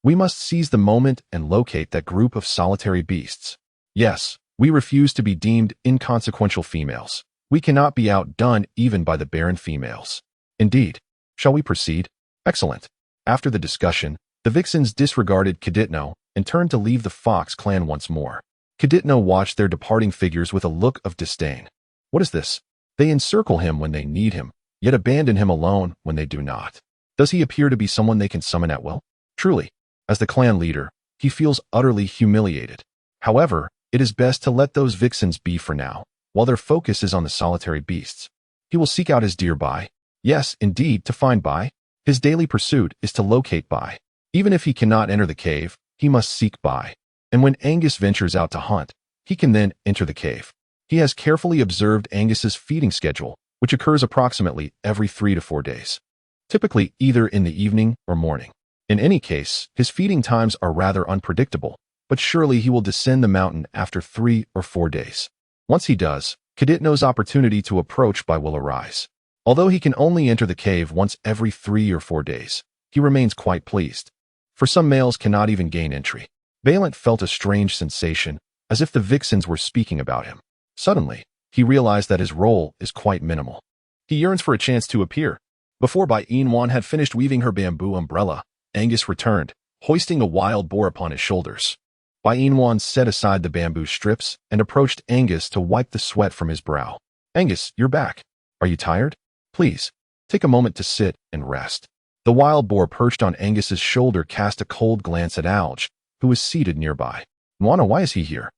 We must seize the moment and locate that group of solitary beasts. Yes, we refuse to be deemed inconsequential females. We cannot be outdone even by the barren females. Indeed. Shall we proceed? Excellent. After the discussion, the vixens disregarded Kaditno and turned to leave the Fox clan once more. Kaditno watched their departing figures with a look of disdain. What is this? They encircle him when they need him, yet abandon him alone when they do not. Does he appear to be someone they can summon at will? Truly, as the clan leader, he feels utterly humiliated. However, it is best to let those vixens be for now, while their focus is on the solitary beasts. He will seek out his dear Bai. Yes, indeed, to find Bai. His daily pursuit is to locate Bai. Even if he cannot enter the cave, he must seek Bai. And when Angus ventures out to hunt, he can then enter the cave. He has carefully observed Angus's feeding schedule, which occurs approximately every 3 to 4 days. Typically either in the evening or morning. In any case, his feeding times are rather unpredictable, but surely he will descend the mountain after 3 or 4 days. Once he does, Kaditno's opportunity to approach Bai will arise. Although he can only enter the cave once every 3 or 4 days, he remains quite pleased. For some males cannot even gain entry. Valent felt a strange sensation, as if the vixens were speaking about him. Suddenly, he realized that his role is quite minimal. He yearns for a chance to appear. Before Bai Inwan had finished weaving her bamboo umbrella, Angus returned, hoisting a wild boar upon his shoulders. Bai Inwan set aside the bamboo strips and approached Angus to wipe the sweat from his brow. Angus, you're back. Are you tired? Please, take a moment to sit and rest. The wild boar perched on Angus's shoulder cast a cold glance at Alge, who was seated nearby. Nwana, why is he here?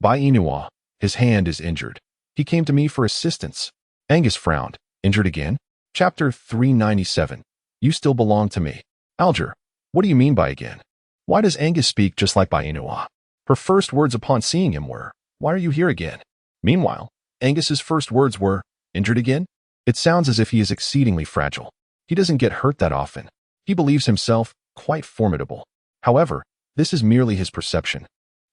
Bai Inua, His hand is injured. He came to me for assistance. Angus frowned. Injured again? Chapter 397. You still belong to me. Alger, what do you mean by again? Why does Angus speak just like Bainua? Her first words upon seeing him were, why are you here again? Meanwhile, Angus's first words were, injured again? It sounds as if he is exceedingly fragile. He doesn't get hurt that often. He believes himself quite formidable. However, this is merely his perception,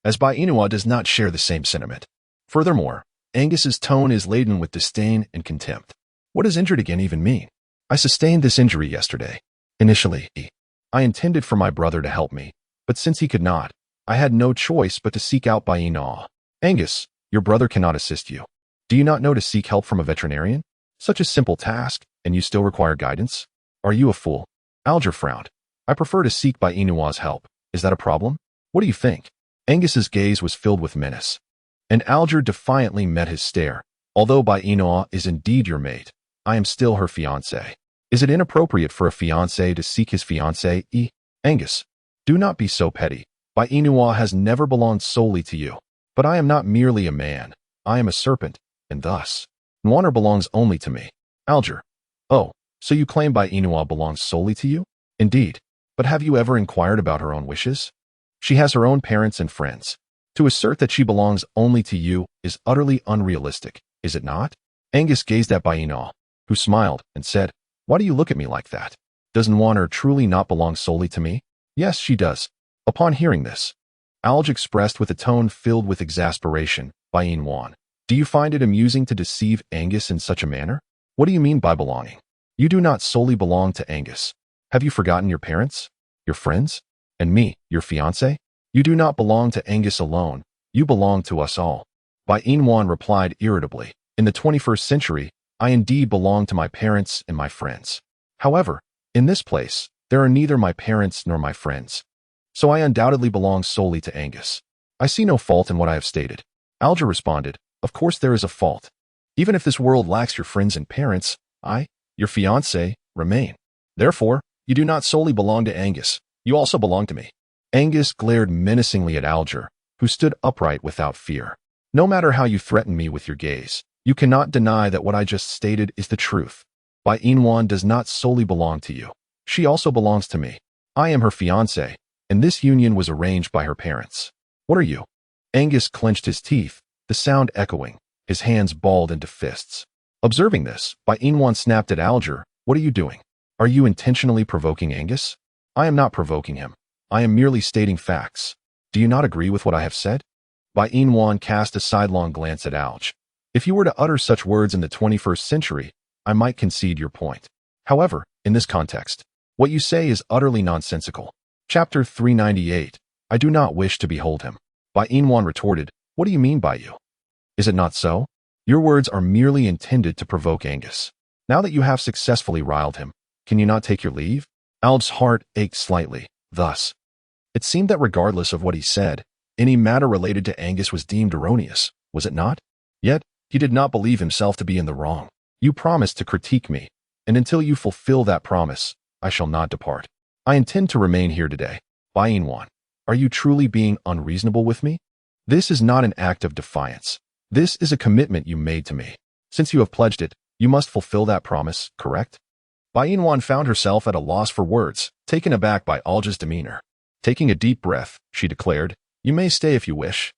as Bainua does not share the same sentiment. Furthermore, Angus's tone is laden with disdain and contempt. What does injured again even mean? I sustained this injury yesterday. Initially, I intended for my brother to help me, but since he could not, I had no choice but to seek out Bainua. Angus, your brother cannot assist you. Do you not know to seek help from a veterinarian? Such a simple task, and you still require guidance? Are you a fool? Alger frowned. I prefer to seek Bainua's help. Is that a problem? What do you think? Angus's gaze was filled with menace, and Alger defiantly met his stare. Although Bainua is indeed your mate, I am still her fiancé. Is it inappropriate for a fiancé to seek his fiancée? Angus, do not be so petty. Bainua has never belonged solely to you. But I am not merely a man. I am a serpent, and thus, Nwaner belongs only to me. Alger. Oh, so you claim Bainua belongs solely to you? Indeed. But have you ever inquired about her own wishes? She has her own parents and friends. To assert that she belongs only to you is utterly unrealistic, is it not? Angus gazed at Bainua, who smiled and said, why do you look at me like that? Does Nwaner truly not belong solely to me? Yes, she does. Upon hearing this, Alge expressed with a tone filled with exasperation, Bainua, do you find it amusing to deceive Angus in such a manner? What do you mean by belonging? You do not solely belong to Angus. Have you forgotten your parents, your friends, and me, your fiancé? You do not belong to Angus alone. You belong to us all. Bainua replied irritably, in the 21st century, I indeed belong to my parents and my friends. However, in this place, there are neither my parents nor my friends. So I undoubtedly belong solely to Angus. I see no fault in what I have stated. Alger responded, of course there is a fault. Even if this world lacks your friends and parents, I, your fiancé, remain. Therefore, you do not solely belong to Angus. You also belong to me. Angus glared menacingly at Alger, who stood upright without fear. No matter how you threaten me with your gaze, you cannot deny that what I just stated is the truth. Bainua does not solely belong to you. She also belongs to me. I am her fiancé, and this union was arranged by her parents. What are you? Angus clenched his teeth, the sound echoing, his hands balled into fists. Observing this, Bainua snapped at Alger, what are you doing? Are you intentionally provoking Angus? I am not provoking him. I am merely stating facts. Do you not agree with what I have said? Bainua cast a sidelong glance at Alge. If you were to utter such words in the 21st century, I might concede your point. However, in this context, what you say is utterly nonsensical. Chapter 398. I do not wish to behold him. Bainua retorted, what do you mean by you? Is it not so? Your words are merely intended to provoke Angus. Now that you have successfully riled him, can you not take your leave? Alge's heart ached slightly. Thus, it seemed that regardless of what he said, any matter related to Angus was deemed erroneous, was it not? Yet, he did not believe himself to be in the wrong. You promised to critique me, and until you fulfill that promise, I shall not depart. I intend to remain here today. Bainua, are you truly being unreasonable with me? This is not an act of defiance. This is a commitment you made to me. Since you have pledged it, you must fulfill that promise, correct? Bainua found herself at a loss for words, taken aback by Alge's demeanor. Taking a deep breath, she declared, you may stay if you wish,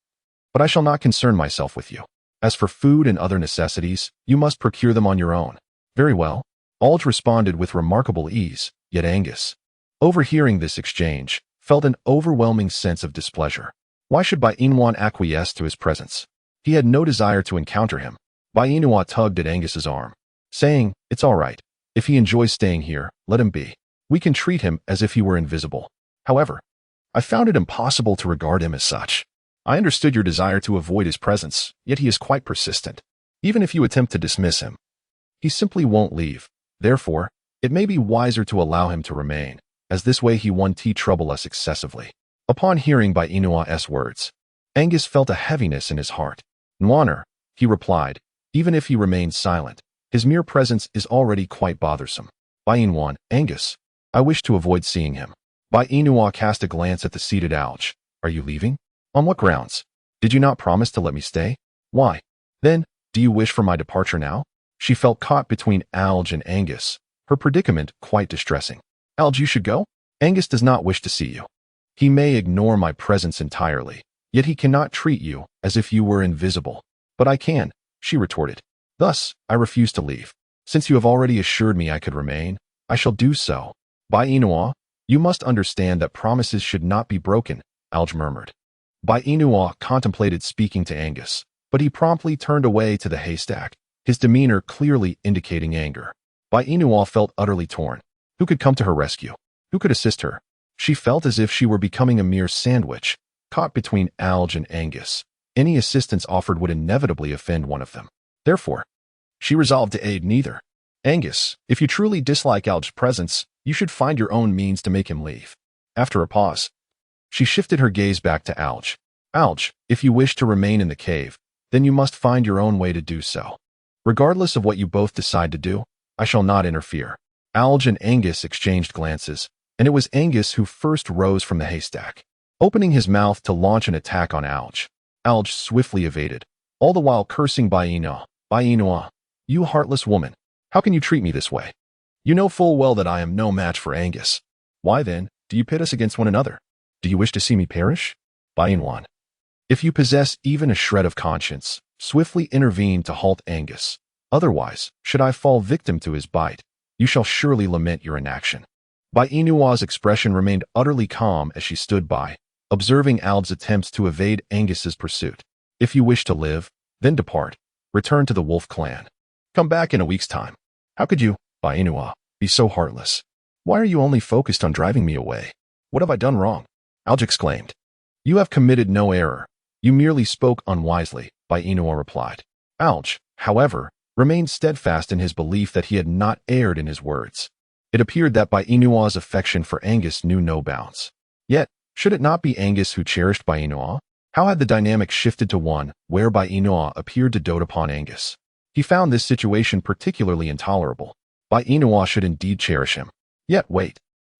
but I shall not concern myself with you. As for food and other necessities, you must procure them on your own. Very well. Alge responded with remarkable ease, yet Angus, overhearing this exchange, felt an overwhelming sense of displeasure. Why should Bainua acquiesce to his presence? He had no desire to encounter him. Bainua tugged at Angus's arm, saying, it's all right. If he enjoys staying here, let him be. We can treat him as if he were invisible. However, I found it impossible to regard him as such. I understood your desire to avoid his presence, yet he is quite persistent. Even if you attempt to dismiss him, he simply won't leave. Therefore, it may be wiser to allow him to remain, as this way he won't trouble us excessively. Upon hearing Bainua's words, Angus felt a heaviness in his heart. Nwaner, he replied, even if he remains silent, his mere presence is already quite bothersome. Bainua, Angus, I wish to avoid seeing him. Bainua cast a glance at the seated Alge. Are you leaving? On what grounds? Did you not promise to let me stay? Why? Then, do you wish for my departure now? She felt caught between Alge and Angus, her predicament quite distressing. Alge, you should go? Angus does not wish to see you. He may ignore my presence entirely, yet he cannot treat you as if you were invisible. But I can, she retorted. Thus, I refuse to leave. Since you have already assured me I could remain, I shall do so. By Inua, you must understand that promises should not be broken, Alge murmured. By Inua contemplated speaking to Angus, but he promptly turned away to the haystack, his demeanor clearly indicating anger. By Inua felt utterly torn. Who could come to her rescue? Who could assist her? She felt as if she were becoming a mere sandwich, caught between Alge and Angus. Any assistance offered would inevitably offend one of them. Therefore, she resolved to aid neither. Angus, if you truly dislike Alge's presence, you should find your own means to make him leave. After a pause, she shifted her gaze back to Alge. Alge, if you wish to remain in the cave, then you must find your own way to do so. Regardless of what you both decide to do, I shall not interfere. Alge and Angus exchanged glances, and it was Angus who first rose from the haystack, opening his mouth to launch an attack on Alge. Alge swiftly evaded, all the while cursing By Inua, you heartless woman. How can you treat me this way? You know full well that I am no match for Angus. Why then, do you pit us against one another? Do you wish to see me perish? By Inua. If you possess even a shred of conscience, swiftly intervene to halt Angus. Otherwise, should I fall victim to his bite, you shall surely lament your inaction. By Inua's expression remained utterly calm as she stood by, observing Alge's attempts to evade Angus's pursuit. If you wish to live, then depart. Return to the wolf clan. Come back in a week's time. How could you, By Inua, be so heartless? Why are you only focused on driving me away? What have I done wrong? Alge exclaimed. You have committed no error. You merely spoke unwisely, By Inua replied. Alge, however, remained steadfast in his belief that he had not erred in his words. It appeared that By Inua's affection for Angus knew no bounds. Yet, should it not be Angus who cherished By Inua? How had the dynamic shifted to one where By Inua appeared to dote upon Angus? He found this situation particularly intolerable. By Inua should indeed cherish him. Yet wait.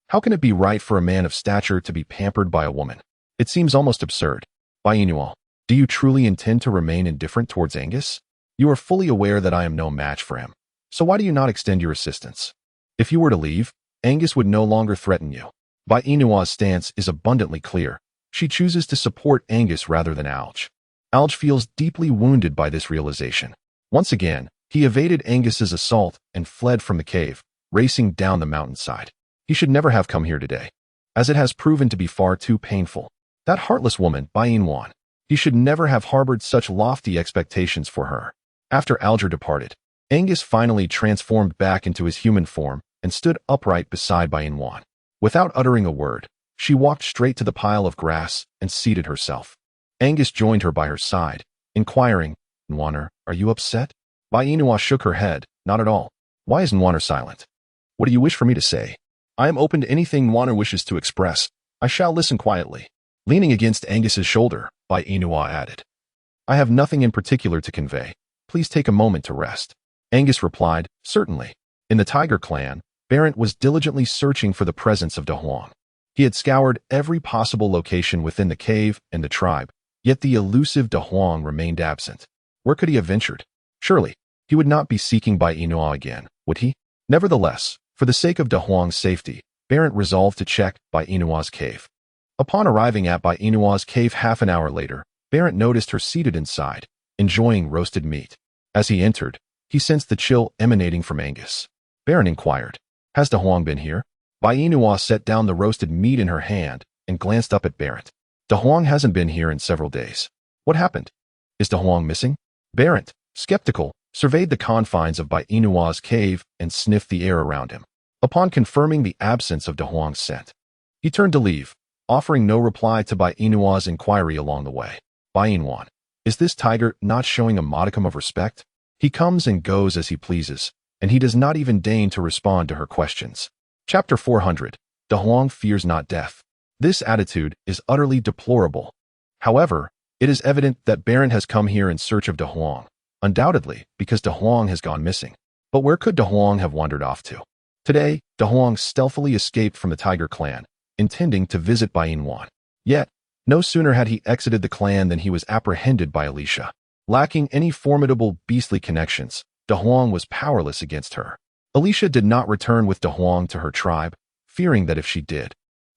How can it be right for a man of stature to be pampered by a woman? It seems almost absurd. By Inua, do you truly intend to remain indifferent towards Angus? You are fully aware that I am no match for him. So why do you not extend your assistance? If you were to leave, Angus would no longer threaten you. By Inua's stance is abundantly clear. She chooses to support Angus rather than Alge. Alge feels deeply wounded by this realization. Once again, he evaded Angus's assault and fled from the cave, racing down the mountainside. He should never have come here today, as it has proven to be far too painful. That heartless woman, By Inua. He should never have harbored such lofty expectations for her. After Alge departed, Angus finally transformed back into his human form and stood upright beside By Inua. Without uttering a word, she walked straight to the pile of grass and seated herself. Angus joined her by her side, inquiring, Nwaner, are you upset? By Inua shook her head, not at all. Why is Nwaner silent? What do you wish for me to say? I am open to anything Nwaner wishes to express. I shall listen quietly. Leaning against Angus's shoulder, By Inua added. I have nothing in particular to convey. Please take a moment to rest. Angus replied, certainly. In the Tiger clan, Barent was diligently searching for the presence of Dahuang. He had scoured every possible location within the cave and the tribe, yet the elusive Dahuang remained absent. Where could he have ventured? Surely, he would not be seeking By Inua again, would he? Nevertheless, for the sake of Dahuang's safety, Barent resolved to check By Inua's cave. Upon arriving at By Inua's cave half an hour later, Barent noticed her seated inside, enjoying roasted meat. As he entered, he sensed the chill emanating from Angus. Barent inquired, has Dahuang been here? By Inua set down the roasted meat in her hand and glanced up at Barent. Dahuang hasn't been here in several days. What happened? Is Dahuang missing? Barent, skeptical, surveyed the confines of By Inua's cave and sniffed the air around him. Upon confirming the absence of Dahuang's scent, he turned to leave, offering no reply to By Inua's inquiry along the way. By Inua, is this tiger not showing a modicum of respect? He comes and goes as he pleases, and he does not even deign to respond to her questions. Chapter 400. Dahuang fears not death. This attitude is utterly deplorable. However, it is evident that Barent has come here in search of Dahuang, undoubtedly because Dahuang has gone missing. But where could Dahuang have wandered off to? Today, Dahuang stealthily escaped from the Tiger clan, intending to visit By Inua. Yet, no sooner had he exited the clan than he was apprehended by Alicia. Lacking any formidable beastly connections, Da Huang was powerless against her. Alicia did not return with Da Huang to her tribe, fearing that if she did,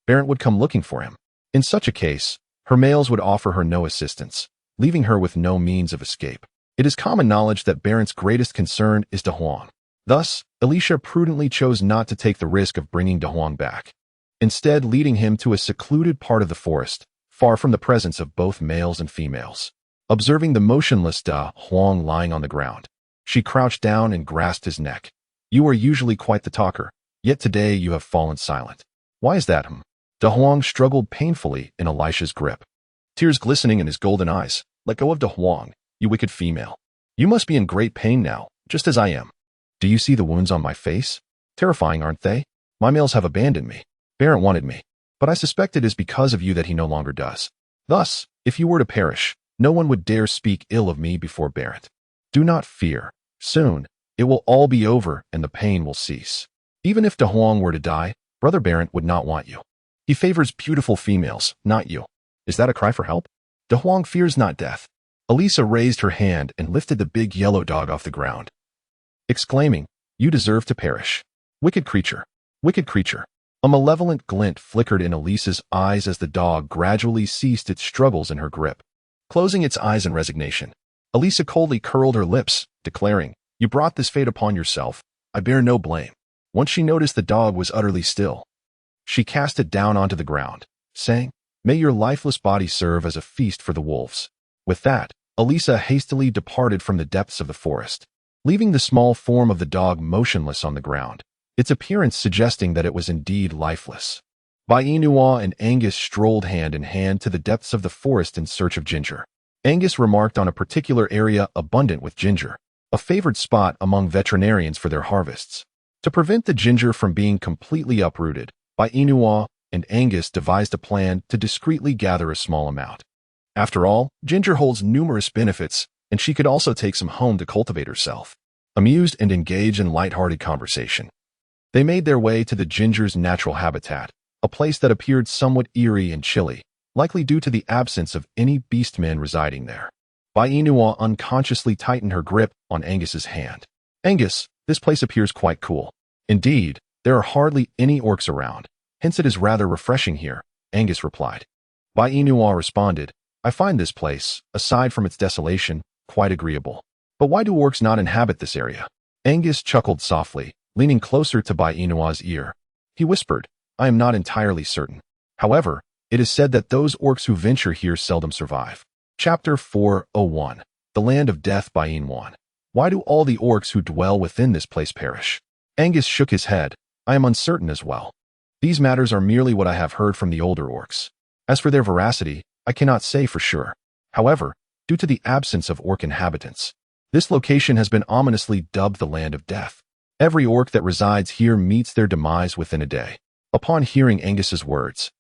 Barrett would come looking for him. In such a case, her males would offer her no assistance, leaving her with no means of escape. It is common knowledge that Barrett's greatest concern is Da Huang. Thus, Alicia prudently chose not to take the risk of bringing Da Huang back, instead leading him to a secluded part of the forest, far from the presence of both males and females. Observing the motionless Da Huang lying on the ground, she crouched down and grasped his neck. You are usually quite the talker, yet today you have fallen silent. Why is that? Da Huang struggled painfully in Alicia's grip, tears glistening in his golden eyes. Let go of Da Huang, you wicked female. You must be in great pain now, just as I am. Do you see the wounds on my face? Terrifying, aren't they? My males have abandoned me. Barrett wanted me, but I suspect it is because of you that he no longer does. Thus, if you were to perish, no one would dare speak ill of me before Barrett. Do not fear. Soon, it will all be over and the pain will cease. Even if Da Huang were to die, Brother Barrett would not want you. He favors beautiful females, not you. Is that a cry for help? Da Huang fears not death. Alicia raised her hand and lifted the big yellow dog off the ground, exclaiming, You deserve to perish. Wicked creature. Wicked creature. A malevolent glint flickered in Alicia's eyes as the dog gradually ceased its struggles in her grip. Closing its eyes in resignation, Alicia coldly curled her lips, declaring, You brought this fate upon yourself. I bear no blame. Once she noticed the dog was utterly still, she cast it down onto the ground, saying, May your lifeless body serve as a feast for the wolves. With that, Alicia hastily departed from the depths of the forest, leaving the small form of the dog motionless on the ground, its appearance suggesting that it was indeed lifeless. Bainua and Angus strolled hand in hand to the depths of the forest in search of ginger. Angus remarked on a particular area abundant with ginger, a favored spot among veterinarians for their harvests. To prevent the ginger from being completely uprooted, Bainua and Angus devised a plan to discreetly gather a small amount. After all, ginger holds numerous benefits, and she could also take some home to cultivate herself. Amused and engaged in light-hearted conversation, they made their way to the ginger's natural habitat, a place that appeared somewhat eerie and chilly, likely due to the absence of any beastmen residing there. Bainua unconsciously tightened her grip on Angus's hand. Angus, this place appears quite cool. Indeed, there are hardly any orcs around, hence it is rather refreshing here, Angus replied. Bainua responded, I find this place, aside from its desolation, quite agreeable. But why do orcs not inhabit this area? Angus chuckled softly, leaning closer to Bainua's ear. He whispered, I am not entirely certain. However, it is said that those orcs who venture here seldom survive. Chapter 401. The Land of Death by Inwan. Why do all the orcs who dwell within this place perish? Angus shook his head. I am uncertain as well. These matters are merely what I have heard from the older orcs. As for their veracity, I cannot say for sure. However, due to the absence of orc inhabitants, this location has been ominously dubbed the Land of Death. Every orc that resides here meets their demise within a day. Upon hearing Angus's words,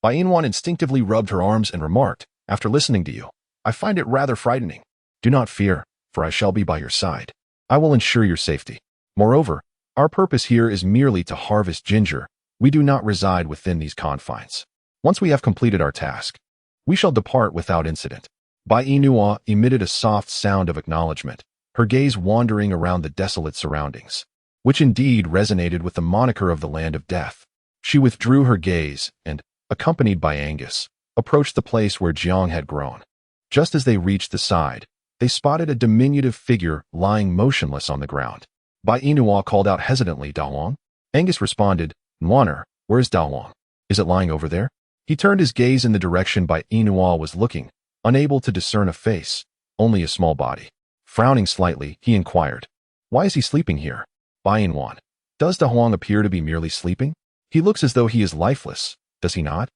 Bainwan instinctively rubbed her arms and remarked, After listening to you, I find it rather frightening. Do not fear, for I shall be by your side. I will ensure your safety. Moreover, our purpose here is merely to harvest ginger. We do not reside within these confines. Once we have completed our task, we shall depart without incident. Bainua emitted a soft sound of acknowledgement, her gaze wandering around the desolate surroundings, which indeed resonated with the moniker of the Land of Death. She withdrew her gaze and, accompanied by Angus, approached the place where Jiang had grown. Just as they reached the side, they spotted a diminutive figure lying motionless on the ground. Bainua called out hesitantly, Da Huang? Angus responded, Nwaner, where is Da Huang? Is it lying over there? He turned his gaze in the direction Bainua was looking, unable to discern a face, only a small body. Frowning slightly, he inquired, Why is he sleeping here? Bainwan, does Da Huang appear to be merely sleeping? He looks as though he is lifeless, does he not?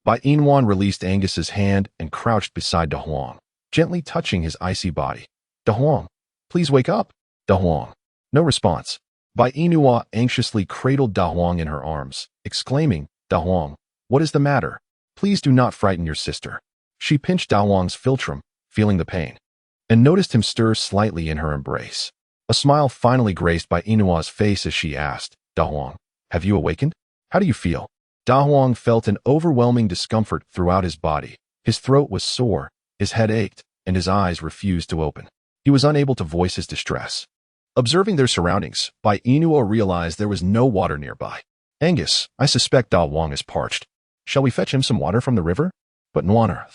Bainwan released Angus's hand and crouched beside Da Huang, gently touching his icy body. Da Huang, please wake up. Da Huang. No response. Bainua anxiously cradled Da Huang in her arms, exclaiming, Da Huang, what is the matter? Please do not frighten your sister. She pinched Da Huang's philtrum, feeling the pain, and noticed him stir slightly in her embrace. A smile finally graced Bainua's face as she asked, Da Huang, have you awakened? How do you feel? Da Huang felt an overwhelming discomfort throughout his body. His throat was sore, his head ached, and his eyes refused to open. He was unable to voice his distress. Observing their surroundings, Bai Inuo realized there was no water nearby. Angus, I suspect Da Huang is parched. Shall we fetch him some water from the river? But Nuaner,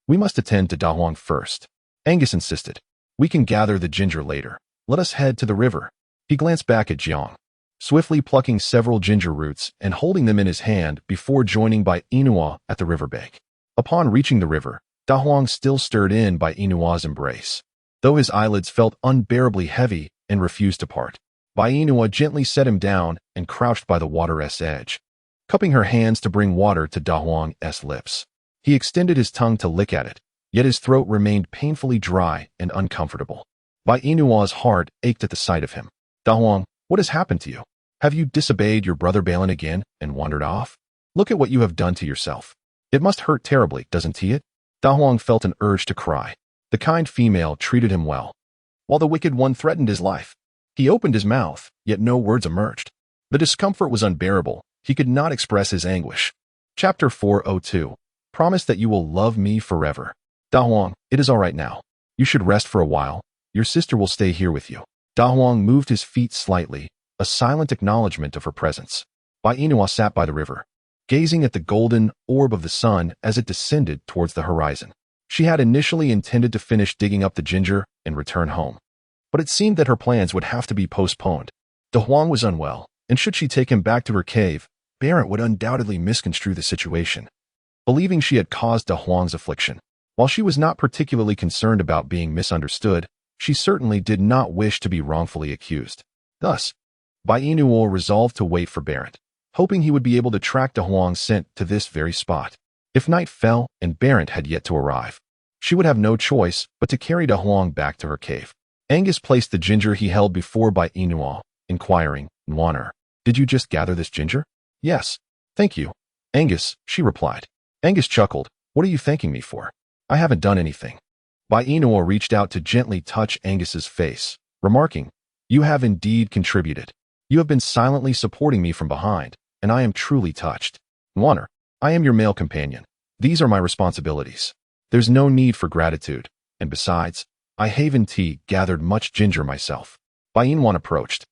we must attend to Da Huang first. Angus insisted. We can gather the ginger later. Let us head to the river. He glanced back at Jiang, swiftly plucking several ginger roots and holding them in his hand before joining Bai Inuo at the riverbank. Upon reaching the river, Da Huang still stirred in Bai Inuo's embrace, though his eyelids felt unbearably heavy and refused to part. Bai Inuo gently set him down and crouched by the water's edge, cupping her hands to bring water to Da Huang's lips. He extended his tongue to lick at it, yet his throat remained painfully dry and uncomfortable. Bai Inuo's heart ached at the sight of him. Da Huang, what has happened to you? Have you disobeyed your brother Balin again and wandered off? Look at what you have done to yourself. It must hurt terribly, doesn't it? Da Huang felt an urge to cry. The kind female treated him well, while the wicked one threatened his life. He opened his mouth, yet no words emerged. The discomfort was unbearable. He could not express his anguish. Chapter 402. Promise that you will love me forever. Da Huang, it is all right now. You should rest for a while. Your sister will stay here with you. Da Huang moved his feet slightly, a silent acknowledgement of her presence. Bai Inuo sat by the river, gazing at the golden orb of the sun as it descended towards the horizon. She had initially intended to finish digging up the ginger and return home, but it seemed that her plans would have to be postponed. Da Huang was unwell, and should she take him back to her cave, Barrett would undoubtedly misconstrue the situation, believing she had caused Da Huang's affliction. While she was not particularly concerned about being misunderstood, she certainly did not wish to be wrongfully accused. Thus, Bai Inuo resolved to wait for Barrett, hoping he would be able to track Da Huang's scent to this very spot. If night fell and Barrett had yet to arrive, she would have no choice but to carry Da Huang back to her cave. Angus placed the ginger he held before Bai Inuo, inquiring, Nuaner, did you just gather this ginger? Yes. Thank you, Angus, she replied. Angus chuckled. What are you thanking me for? I haven't done anything. Bai Inuo reached out to gently touch Angus's face, remarking, you have indeed contributed. You have been silently supporting me from behind, and I am truly touched. Nuaner, I am your male companion. These are my responsibilities. There's no need for gratitude, and besides, I haven't gathered much ginger myself. Bai Inuo approached,